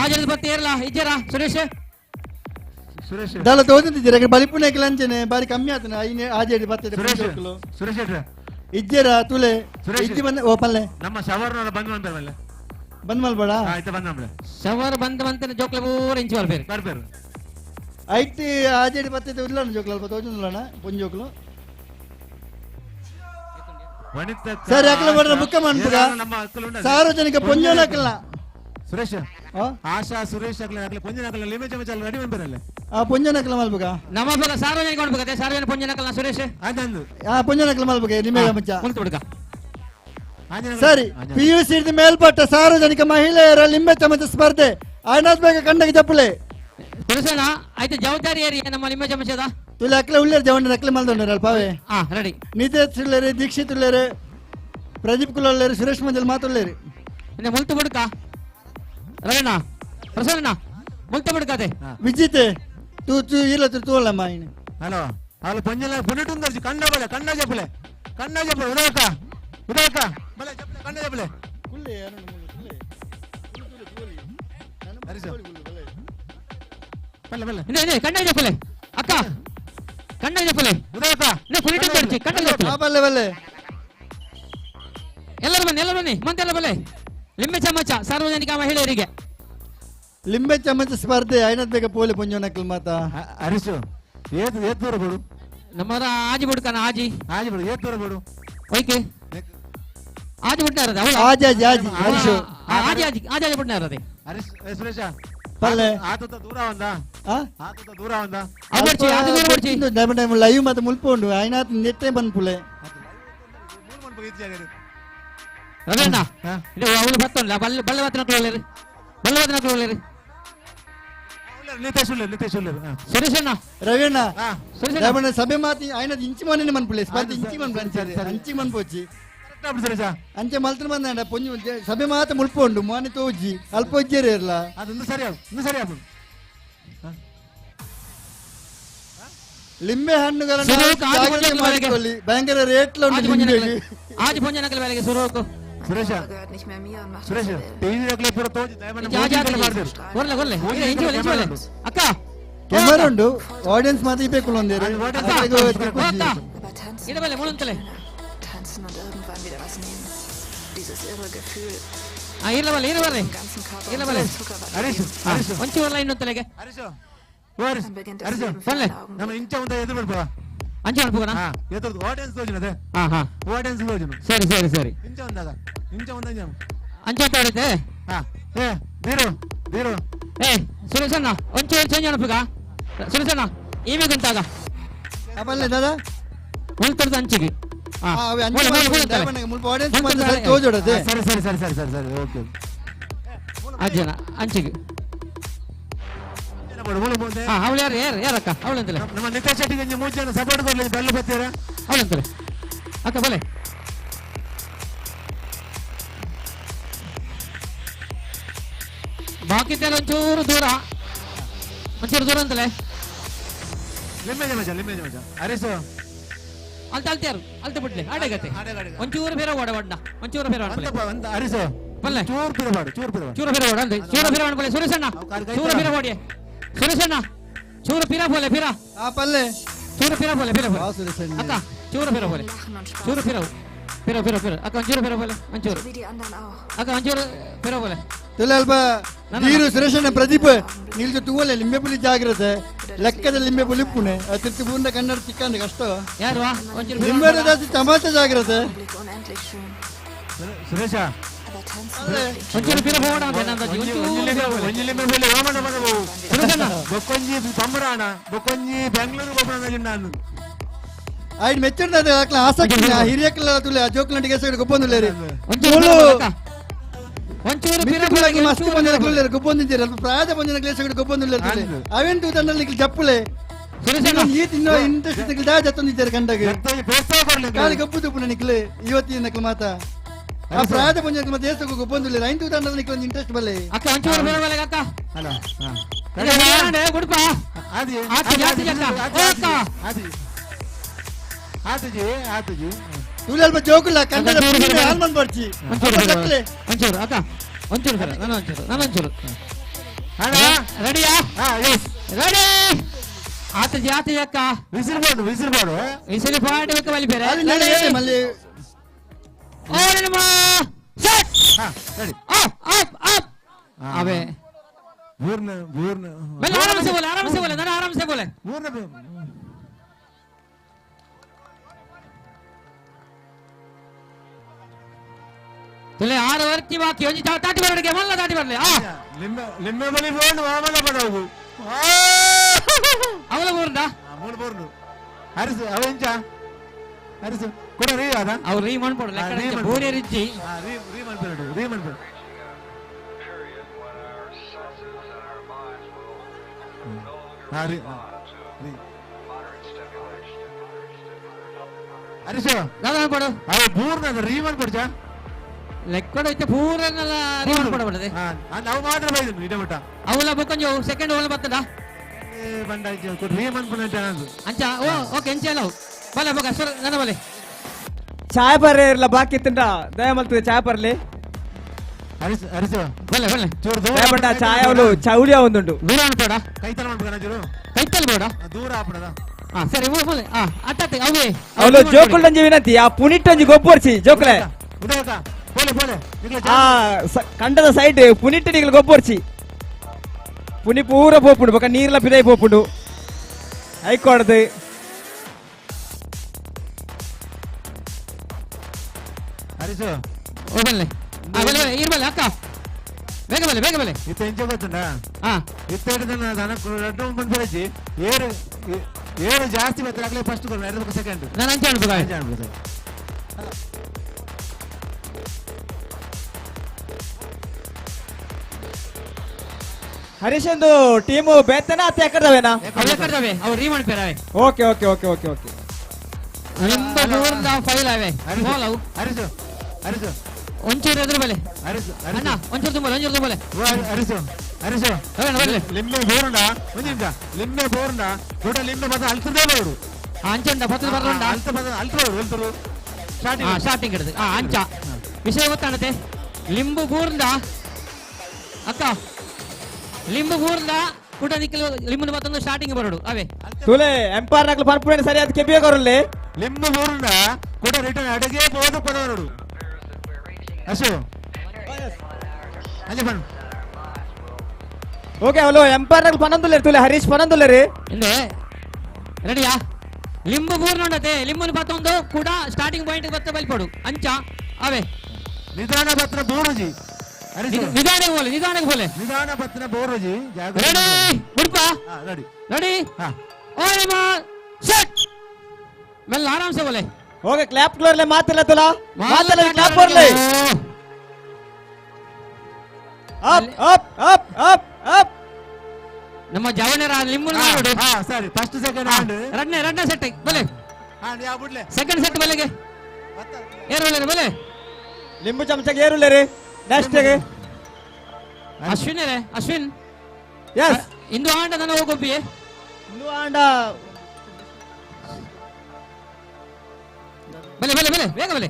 ಆಜರ್ದು ಪತ್ತು ಏರ್ಲ ಇಜ್ಜಾರ ಸುರೇಶ್ ದಾಲ ತೋದಿದ್ದೀರ ಬಲಿಪುಣ ಲಂಚನೆ ಬಾರಿ ಕಮ್ಮಿ ಆತನ ಆಜೇಡಿ ಬರ್ತದೆ ಸುರೇಶ್ ಇಜ್ಜೇರ ತುಲೆ ಇಜ್ಜಿ ಬಂದ ಓ ಪಲ್ಲೆ ನಮ್ಮ ಶವರ್ನ ಬಂದ್ ಮಾಡ್ತಾರಲ್ಲ ಬಂದ್ ಮಲ್ಬೇಡ ಆಯ್ತಾ ಬಂದ್ ನಮ್ಲೆ ಶವರ್ ಬಂದ ಜೋಕ್ಲ ಪೂರ ಇಂಚು ಬರ್ಬೇರು ಐಟಿ ಆಜೇಡಿ ಬರ್ತೈತೆ ಇಲ್ಲ ಜೋಕ್ಲ ಅಲ್ಪ ತೋಜುಲ್ಲಣ ಪೊಂಜೋಕ್ಲು ಸರ್ ಯಾಕಲ ಮಾಡ್ರ ಬುಕ್ಕ ಮಾಡ್ಬಿಡ ಸಾರ್ವಜನಿಕ ಪೊಂಜೋನಕಲ್ಲ ಸುರೇಶ್ ಆಶಾ ಸುರೇಶ್ ಆಗ್ಲಿ ಪೊಂಜನಕಲ್ಲ ಲಿಮೆ ಚಮಚ ರೆಡಿ ಮಾಡ್ಬರಲ್ಲ ಆ ಪೊಂಜನಕಲ ಮಲ್ಬೇಕ ನಮ್ಮ ಬಲ ಸಾರ್ವಜನಿಕ ಮಾಡ್ಬೇಕತೆ ಸಾರ್ವಜನಿಕ ಪೊಂಜನಕಲ್ಲ ಸುರೇಶ್ ಅದಂದು ಆ ಪೊಂಜನಕಲ ಮಲ್ಬೇಕ ಲಿಮೆ ಚಮಚ ಮುಲ್ತು ಬಿಡಕ ಸರಿ ಪಿಯುಸಿ ಮೇಲ್ಪಟ್ಟ ಸಾರ್ವಜನಿಕ ಮಹಿಳೆಯರ ಲಿಂಬೆ ಚಮಚ ಸ್ಪರ್ಧೆ ಆಯ್ನಾದ್ ಬೇಗ ಕಂಡಗೆ ಚಪ್ಪಲೆ ತಿಳಿಸೋಣ ಆಯ್ತು ಜವಾಬ್ದಾರಿ ಏರಿ ನಮ್ಮ ಲಿಂಬೆ ಚಮಚದ ತುಲೆ ಅಕ್ಲೆ ಉಳ್ಳೇರು ಜವಂಡ ಅಕ್ಲೆ ಮಲ್ದೊಂಡ್ರ ಅಲ್ಪಾವೆ ರೆಡಿ ನಿತೇಶ್ ಉಳ್ಳೇರಿ ದೀಕ್ಷಿತ್ ಉಳ್ಳೇರು ಪ್ರದೀಪ್ ಕುಲ ಉಳ್ಳೇರು ಸುರೇಶ್ ಮಂಜಲ್ ಮಾತುಳ್ಳೇರಿ ಮುಲ್ತು ಬಿಡ್ಕ ರವೀಣ ಪ್ರಸನ್ನ ಮುಲ್ತು ಬಿಡ್ಕತೆ ವಿಜಿತೆ ತೂ ಇಲ್ಲ ತೂವಲ್ಲಮ್ಮ ಹಲೋ వాళ్ళు పొంజల పునటుందర్చి కన్న చెప్పలే ఉదయక బలే చెప్పలే కన్న చెప్పలే ಕಣ್ಣ చెప్పలే ಅಕ್ಕ ಕಣ್ಣ చెప్పలే ఉదయక పునటుందర్చి ಕಣ್ಣ చెప్పలే ಬಲ್ಲೆ ಎಲ್ಲರೂ ಬನ್ನಿ ಮಂತೆಲ್ಲ ಬಲ್ಲೆ ಲಿಂಬೆ ಚಮಚ ಸಾರ್ವಜನಿಕ ಮಹಿಳೆಯರಿಗೆ ಲಿಂಬೆ ಚಮಚ ಸ್ಪರ್ಧೆ ಐನದ್ ಬೇಗ ಪೋಲೆ ಪೊಂಜೋನಕಲ್ ಮಾತಾ ಹರಿಸು ಏತ್ ದೂರ ಬಿಡು ನಮ್ಮರ ಆಜಿ ಬಿಡ್ಕನ ಆಜಿ ಬಿಡು ಏತ್ ದೂರ ಬಿಡು ಓಕೆ ಆಜಿ ಬಿಡ್ನಾರದ ಆಜಿ ಹರಿಸು ಆಜಿ ಬಿಡ್ನಾರದೆ ಹರಿಸ್ ಸುರೇಶ ಪಲ್ಲೆ ಆತತ ದೂರ ಒಂದ ಅವರ್ಚಿ ಆದು ದೂರ ಬರ್ಚಿ ಟೈಮ್ ಲೈವ್ ಮತ್ತೆ ಮುಲ್ಪೊಂಡು ಐನಾತ್ ನೆಟ್ಟೆ ಬಂದ್ ಪುಲೆ ರವೀಣ ಇದು ಅವಳು ಬತ್ತಲ್ಲ ಬಲ್ಲೆ ಬತ್ತನಕೊಳ್ಳೇರಿ ನಿತೇಶ್ ಸುರೇಶಣ್ಣ ರವೀಣ ರವೀಣ ಸಭೆ ಮಾತಿ ఆయన ఇంచి మని మన ప్లేస్ పది ఇంచి మన బంచారు అంచి మన పోచి అంచె మల్తన ಬಂದ ಪೊಂಜು ಸಭೆ ಮಾತ ಮುಳ್ಪೊಂಡು ಮಾನಿ ತೋಜಿ ಅಲ್ಪ ಒಜ್ಜೇರಿ ಇರಲ್ಲ ಅದೊಂದು ಸರಿ ಆಗ್ಬಿಡು ಲಿಂಬೆ ಹಣ್ಣುಗಳನ್ನು ಮಾಡಿಕೊಳ್ಳಿ ಭಯಂಕರ ರೇಟ್ ಆಜಿ ಪೊಂಜನಕಲ ಬೇಲೆಗೆ ಸುರೋಕು ಸುರೇಶ ಟಿವಿ ಪೂರ ತೋಜಿ ಕೊರ್ಲೆ ಇಂಚಿ ಅಕ್ಕ ಕ್ಯಾಮರಾ ಉಂಡು ಆಡಿಯನ್ಸ್ ಮಾತ್ರ ಇಬೇಕು ಒಂದೇರು ಇಡಬಲ್ಲೆ ಮುಳುಂತಲೆ Tanzen und irgendwann wieder was nehmen. Dieses irre Gefühl. ಇರಬಲ್ಲೆ ಇರಬಲ್ಲೆ ಇರಬಲ್ಲೆ ಒಂಚೂರು ಲೈನ್ ತಲೆಗೆ Dann beginnt das Leben für einen Augenblick. ನಮ್ಮ ಇಂಚ ಮುಂದೆ ಎದುರು ಬಿಡ್ಬಾ ಅಂಚೆ ಅನ್ಕೋಣ ಎದುರು ಆಡಿಯನ್ಸ್ ತೋಜನದೆ ಆಡಿಯನ್ಸ್ ತೋಜನು ಸರಿ ಸರಿ ಸರಿ ಇಂಚ ಮುಂದಾಗ ಇಂಚ ಮುಂದೆ ಅಂಚೆ ಅಂತ ಹೊಡಿತೆ ಏ ಬೀರು ಬೀರು ಏ ಸುರೇಶಣ್ಣ ಒಂಚೂರು ಚೇಂಜ್ ಅನ್ಪಗ ಸುರೇಶಣ್ಣ ಈಮೇಲೆ ಉಂಟಾಗ ಅಪಲ್ಲೆ ದಾದಾ ಉಳ್ತರದ ಅಂಚಿಗೆ ಸರಿ ಸರಿ ಸರಿ ಸರಿ ಸರಿ ಸರಿ ಓಕೆ ಅಜ್ಜನ ಅಂಚಿಗೆ ಅವಳು ಯಾರು ಯಾರು ಯಾರಕ್ಕ ಅವಳಂತಲೆ ನಮ್ಮ ನಿತಾ ಶೆಟ್ಟಿಗೆ 3 ಜನ ಸಪೋರ್ಟ್ ಕೊಡ್ಲಿಕ್ಕೆ ಬೆಲ್ಲ ಬರ್ತೀರಾ ಅವಳಂತಲೆ ಅಕ್ಕ ಬಲೆ ಬಾಕಿದ್ದೆಲ್ಲ ಒಂಚೂರು ದೂರ ಅಂತಲೆ ಲಿಂಬೆ ಮಜ ಅರಿಸು ಅಲ್ತ ಅಲ್ತ್ಯಾರು ಅಲ್ತ ಬಿಡ್ಲಿ ಆಡಗತ್ತೆ ಒಂಚೂರು ಬೇರೆ ಓಡ ಬಣ್ಣ ಒಂಚೂರು ಬೇರೆ ಅರಿಸು ಬಲ್ಲೆ ಚೂರು ಪಿರಬಾಡು ಚೂರು ಬೇರೆ ಓಡ ಅಂದ್ರೆ ಚೂರು ಬೇರೆ ಮಾಡ್ಕೊಳ್ಳಿ ಸುರೇಶಣ್ಣ ಚೂರು ಬೇರೆ ಓಡಿ ಸುರೇಶಣ್ಣ ಚೂರು ಪಿರ ಬೋಲೆ ಪಿರ ಪಲ್ಲೆ ಚೂರು ಪಿರ ಬೋಲೆ ಅಕ್ಕ ಚೂರು ಪಿರ ಬೋಲೆ ಚೂರು ಪಿರವು ಪಿರ ಅಕ್ಕ ಒಂಚೂರು ಪಿರ ಬೋಲೆ ಒಂಚೂರು ಅಕ್ಕ ಒಂಚೂರು ಪಿರ ಬೋಲೆ ತುಲ್ಪ ನೀರು ಸುರೇಶನ ಪ್ರದೀಪ್ ನಿಲ್ದು ತೂವಲೆ ಲಿಂಬೆ ಪುಲಿ ಜಾಗ್ರತೆ ಲೆಕ್ಕದ ಲಿಂಬೆ ಪುಲಿ ಪುಣೆ ತಿರ್ತಿ ಪೂರ್ಣ ಕನ್ನಡ ಚಿಕ್ಕಂದ ಕಷ್ಟ ಯಾರು ಲಿಂಬೆ ಜಾಸ್ತಿ ತಮಾಷೆ ಜಾಗ್ರತೆ ಸುರೇಶ ಒಂಚೂರು ಪಿರ ಬೋಡ ಅಂತ ಒಂಜಿ ಲಿಂಬೆ ಮೇಲೆ ಓಮನ ಮಗವು ಬೊಕ್ಕೊಂಜಿ ಪಂಬರಾಣ ಬೊಕ್ಕೊಂಜಿ ಬೆಂಗಳೂರು ಗೊಬ್ಬರ ನಾನು ಆಯ್ತು ಮೆಚ್ಚುಂಡ ಆಸಕ್ತಿ ಹಿರಿಯಕ್ಕಲ್ಲ ತುಲೆ ಜೋಕ್ಲಂಟಿಗೆ ಗೊಬ್ಬಂದುಲ್ಲೇರಿ ಒಂಚೂರು ಮಸ್ತ್ ಪಂಜನ ಗೊಬ್ಬಂದಿದ್ದೀರ ಪ್ರಾಯದ ಪಂಜನ ಕ್ಲೇಸಗಳು ಗೊಬ್ಬಂದುಲ್ಲೇರಿ ಅವೆಂಟು ತಂಡಲ್ಲಿ ಜಪ್ಪುಲೆ ಈ ತಿನ್ನೋ ಇಂಟ್ರೆಸ್ಟ್ ಜತ್ತೊಂದಿದ್ದಾರೆ ಕಂಡಾಗ ಕಾಲಿ ಗಬ್ಬು ತುಪ್ಪು ನಿಕ್ಲೆ ಇವತ್ತಿನ ನಕ್ಲು ಮಾತ ಆ ಪ್ರಾಯದ ಪಂಜನ ಮತ್ತೆ ದೇಶಕ್ಕೆ ಗೊಬ್ಬಂದುಲ್ಲೇರಿ ಐದು ತಂಡದ ನಿಕ್ಲ ಒಂದು ಇಂಟ್ರೆಸ್ಟ್ ಬಲ್ಲೆ ಅಕ್ಕ ಒಂಚೂರು ಬೇರೆ ಬಲೆ ಅಕ್ಕ ಗುಡ್ಪ ಆತಜಿ ತುಲೆಲ್ಪ ಜೋಕುಲ್ಲ ಕನ್ನಡ ಹಾಲ್ಮನ್ ಬರ್ಚಿ ಒಂಚೂರು ಅಕ್ಕ ಒಂಚೂರು ಬೇರೆ ನಾನು ಒಂಚೂರು ರೆಡಿಯಾ ರೆಡಿ ಆತಜಿ ಅಕ್ಕ ವಿಸಿರ್ಬಾಡು ವಿಸಿರಿ ಪಾಡಬೇಕು ಬಲಿ ಬೇರೆ ಅವೇ ಆರಾಮಸೆ ಬೋಲೆ ನಾನು ಆರಾಮಸೆ ಬೋಲೆ ತುಲೆ 6 ವರ್ತಿ ಬಾಕಿ ಒಂಜಿ ತಾಟಿ ಬರಡಿಗೆ ಮಲ್ಲ ತಾಟಿ ಬರಲಿ ಲಿಂಬೆ ಬಲಿ ಬೋಂಡು ಆಮಲ ಬಡವು ಅವಳ ಬೋರ್ಡ ಬೋರ್ಡು ಹರಿಸು ಅವೆಂಚ ಹರಿಸು ಕೊಡ ರೀ ಅದ ಅವ್ರು ರೀ ಮಾಡ್ಕೊಡಲ್ಲ ಬೋರೆ ರಿಜ್ಜಿ ರೀ ಮಾಡ್ಬೇಡ ಹರಿಸು ನಾನು ಕೊಡು ಅವ ಪೂರ್ಣ ರೀ ಮಾಡ್ಕೊಡ್ಚ ಲೆಕ್ಕಡ ಐತೆ ಪೂರನ್ನೆಲ್ಲ ರೀ ಮಾಡ್ಕೊಡಬಾರದೆ ನಾವು ಮಾತ್ರ ಬೈದು ಇಡ ಮಟ್ಟ ಅವಳ ಬೊಕ್ಕೊಂಜು ಸೆಕೆಂಡ್ ಅವಳ ಬರ್ತದ ಬಂದಾಯ್ತು ರೀ ಮಾಡ್ಕೊಂಡ ಅಂಚ ಓಕೆ ಎಂಚಲ್ಲ ಬಲೆ ಬೊಕ ಸರ್ ನನ್ನ ಬಲೆ ಚಾಯ್ ಬರ್ರೆ ಇರಲ್ಲ ಬಾಕಿ ತಿಂಡ ದಯ ಮಲ್ತದೆ ಚಾಯ್ ಬರ್ಲಿ ಹರಿಸು ಬಲೆ ಬಟ್ ಚಾಯ್ ಅವಳು ಚೌಳಿ ಒಂದುಂಟು ದೂರ ಅನ್ಬೇಡ ಕೈತಲ ಮಾಡ್ಬೇಡ ಕೈತಲ್ ಬೇಡ ದೂರ ಆಪಡದ ಸರಿ ಬಲೆ ಅಟ್ಟ ಅವೇ ಅವಳು ಜೋಕುಲ್ಡಂಜಿ ವಿನಂತಿ ಆ ಪುನಿಟ್ಟಂಜಿ ಗೊಬ್ಬರ್ಸಿ ಜೋಕುಲೆ ಕಂಡದ ಸೈಡ್ ಪುನಿಟ್ಟನಿಗಳು ಗೊಬ್ಬರ್ಸಿ ಪುನಿ ಪೂರ ಪೋಪುಂಡು ಬೊಕ ನೀರ್ಲ ಪಿದೈ ಪೋಪುಂಡು ಐಕೋಡದು ಹರಿಸು ಬಲ್ಲೆ ಇರ್ಬಲ್ಲ ಅಕ್ಕ ಬೇಗ ಬಲೆ ಇತ್ತ ಎಂಚ ಗೊತ್ತುಂಡ ಇತ್ತ ದನ ಬಂದ್ಬಿಡಚ್ಚಿ ಏರು ಜಾಸ್ತಿ ಬರ್ತಾರೆ ಆಗ್ಲೇ ಫಸ್ಟ್ ಸೆಕೆಂಡ್ ನಾನು ಅಂಚೆ ಅನ್ಬೋದು ಹರೀಶಂದು ಟೀಮು ಬೇತನ ಅತ್ತೆ ಎಕ್ಕಡವೇನಾ ಅವ್ರು ರೀ ಮಾಡ್ಪೇರವೆ okay okay okay okay okay ನಿಂಬ ದೂರದ ಫೈಲ್ ಅವೆ ಹರಿಸು ಒಂಚೂರು ಎದುರು ಬಲೆ ಅಣ್ಣ ಒಂಚೂರು ತುಂಬಲೆ ಹರಿಸು ಲಿಂಬೆ ಬೋರ್ಂಡ ಒಂದಿನ ಲಿಂಬೆ ಬೋರ್ಂಡ ದೊಡ್ಡ ಲಿಂಬೆ ಮಾತ್ರ ಅಲ್ತದೇ ಅವರು ಅಂಚಂಡ ಪತ್ತು ಬರೋಣ ಅಲ್ತರು ಸ್ಟಾರ್ಟಿಂಗ್ ಹಿಡಿದು ಅಂಚ ವಿಷಯ ಗೊತ್ತಾಣತೆ ಲಿಂಬು ಬೂರ್ದ ಅಕ್ಕ ಲಿಂಬು ಬೂರ್ದ ಕೂಡ ನಿಖಿಲ್ ಲಿಂಬುನ ಮತ್ತೊಂದು ಸ್ಟಾರ್ಟಿಂಗ್ ಬರೋಡು ಅವೇ ತುಲೆ ಎಂಪೈರ್ ನಕ್ಲು ಪರ್ಪುಣೆ ಸರಿಯಾದ ಕೆಬಿಯಗರಲ್ಲಿ ಲಿಂಬು ಬೋರ್ನ ಕೂಡ ರಿಟರ್ನ್ ಅಡಗೆ ಬೋದು ಪದವರಡು ಅಶು ಅಲ್ಲೇ ಬಣ್ಣ ಓಕೆ ಹಲೋ ಎಂಪೈರ್ ನಕ್ಲು ಪನಂದುಲ್ಲೇರಿ ತುಲೆ ಹರೀಶ್ ಪನಂದುಲ್ಲೇರಿ ಹಿಂದೆ ರೆಡಿಯಾ ಲಿಂಬು ಮೂರು ನೋಡತೆ ಲಿಂಬುನ ಮತ್ತೊಂದು ಕೂಡ ಸ್ಟಾರ್ಟಿಂಗ್ ಪಾಯಿಂಟ್ ಬತ್ತ ಬಲ್ಪಡು ಅಂಚ ಅವೇ ನಿಧಾನ ಪತ್ರ ಬೋರುಜಿ ನಿಧಾನಕ್ಕೆ ಬೋಲೆ ನಿಧಾನಕ್ಕೆ ಬೋಲೆ ನಿಧಾನ ಪತ್ರ ಬೋರುಜಿ ರೆಡಿ ಬಿಡ್ಪ ರೆಡಿ ರೆಡಿ ಓಯ್ ಮಾ ಸೆಟ್ ಮೆಲ್ಲ ಆರಾಮ್ ಸೆ ಬೋಲೆ ಓಕೆ ಕ್ಲಾಪ್ ಕ್ಲೋರ್ಲೆ ಮಾತಿಲ್ಲ ತುಲಾ ಮಾತಿಲ್ಲ ಕ್ಲಾಪ್ ಬರ್ಲೆ up up up up up ನಮ್ಮ ಜವನರ ಲಿಂಬುನ ನೋಡು ಹಾ ಸರಿ ಫಸ್ಟ್ ಸೆಕೆಂಡ್ ಹ್ಯಾಂಡ್ ರಡ್ನೆ ಸೆಟ್ ಬಲೆ ಹ್ಯಾಂಡ್ ಯಾ ಬಿಡ್ಲೆ ಸೆಕೆಂಡ್ ಸೆಟ್ ಬಲೆಗೆ ಏರು ಬಲೆ ಲಿಂಬು ಚಮಚಗೆ ಏರುಲ್ಲೇರಿ ನೆಕ್ಸ್ಟ್ ಗೆ ಅಶ್ವಿನ್ ರೇ ಅಶ್ವಿನ್ ಯಸ್ ಇಂದು ಆಂಡ ನಾನು ಹೋಗೋಬಿಯೇ ಇಂದು ಆಂಡ ಬಲೆ ಬಲೆ ಬಲೆ ಬೇಗ ಬಲೆ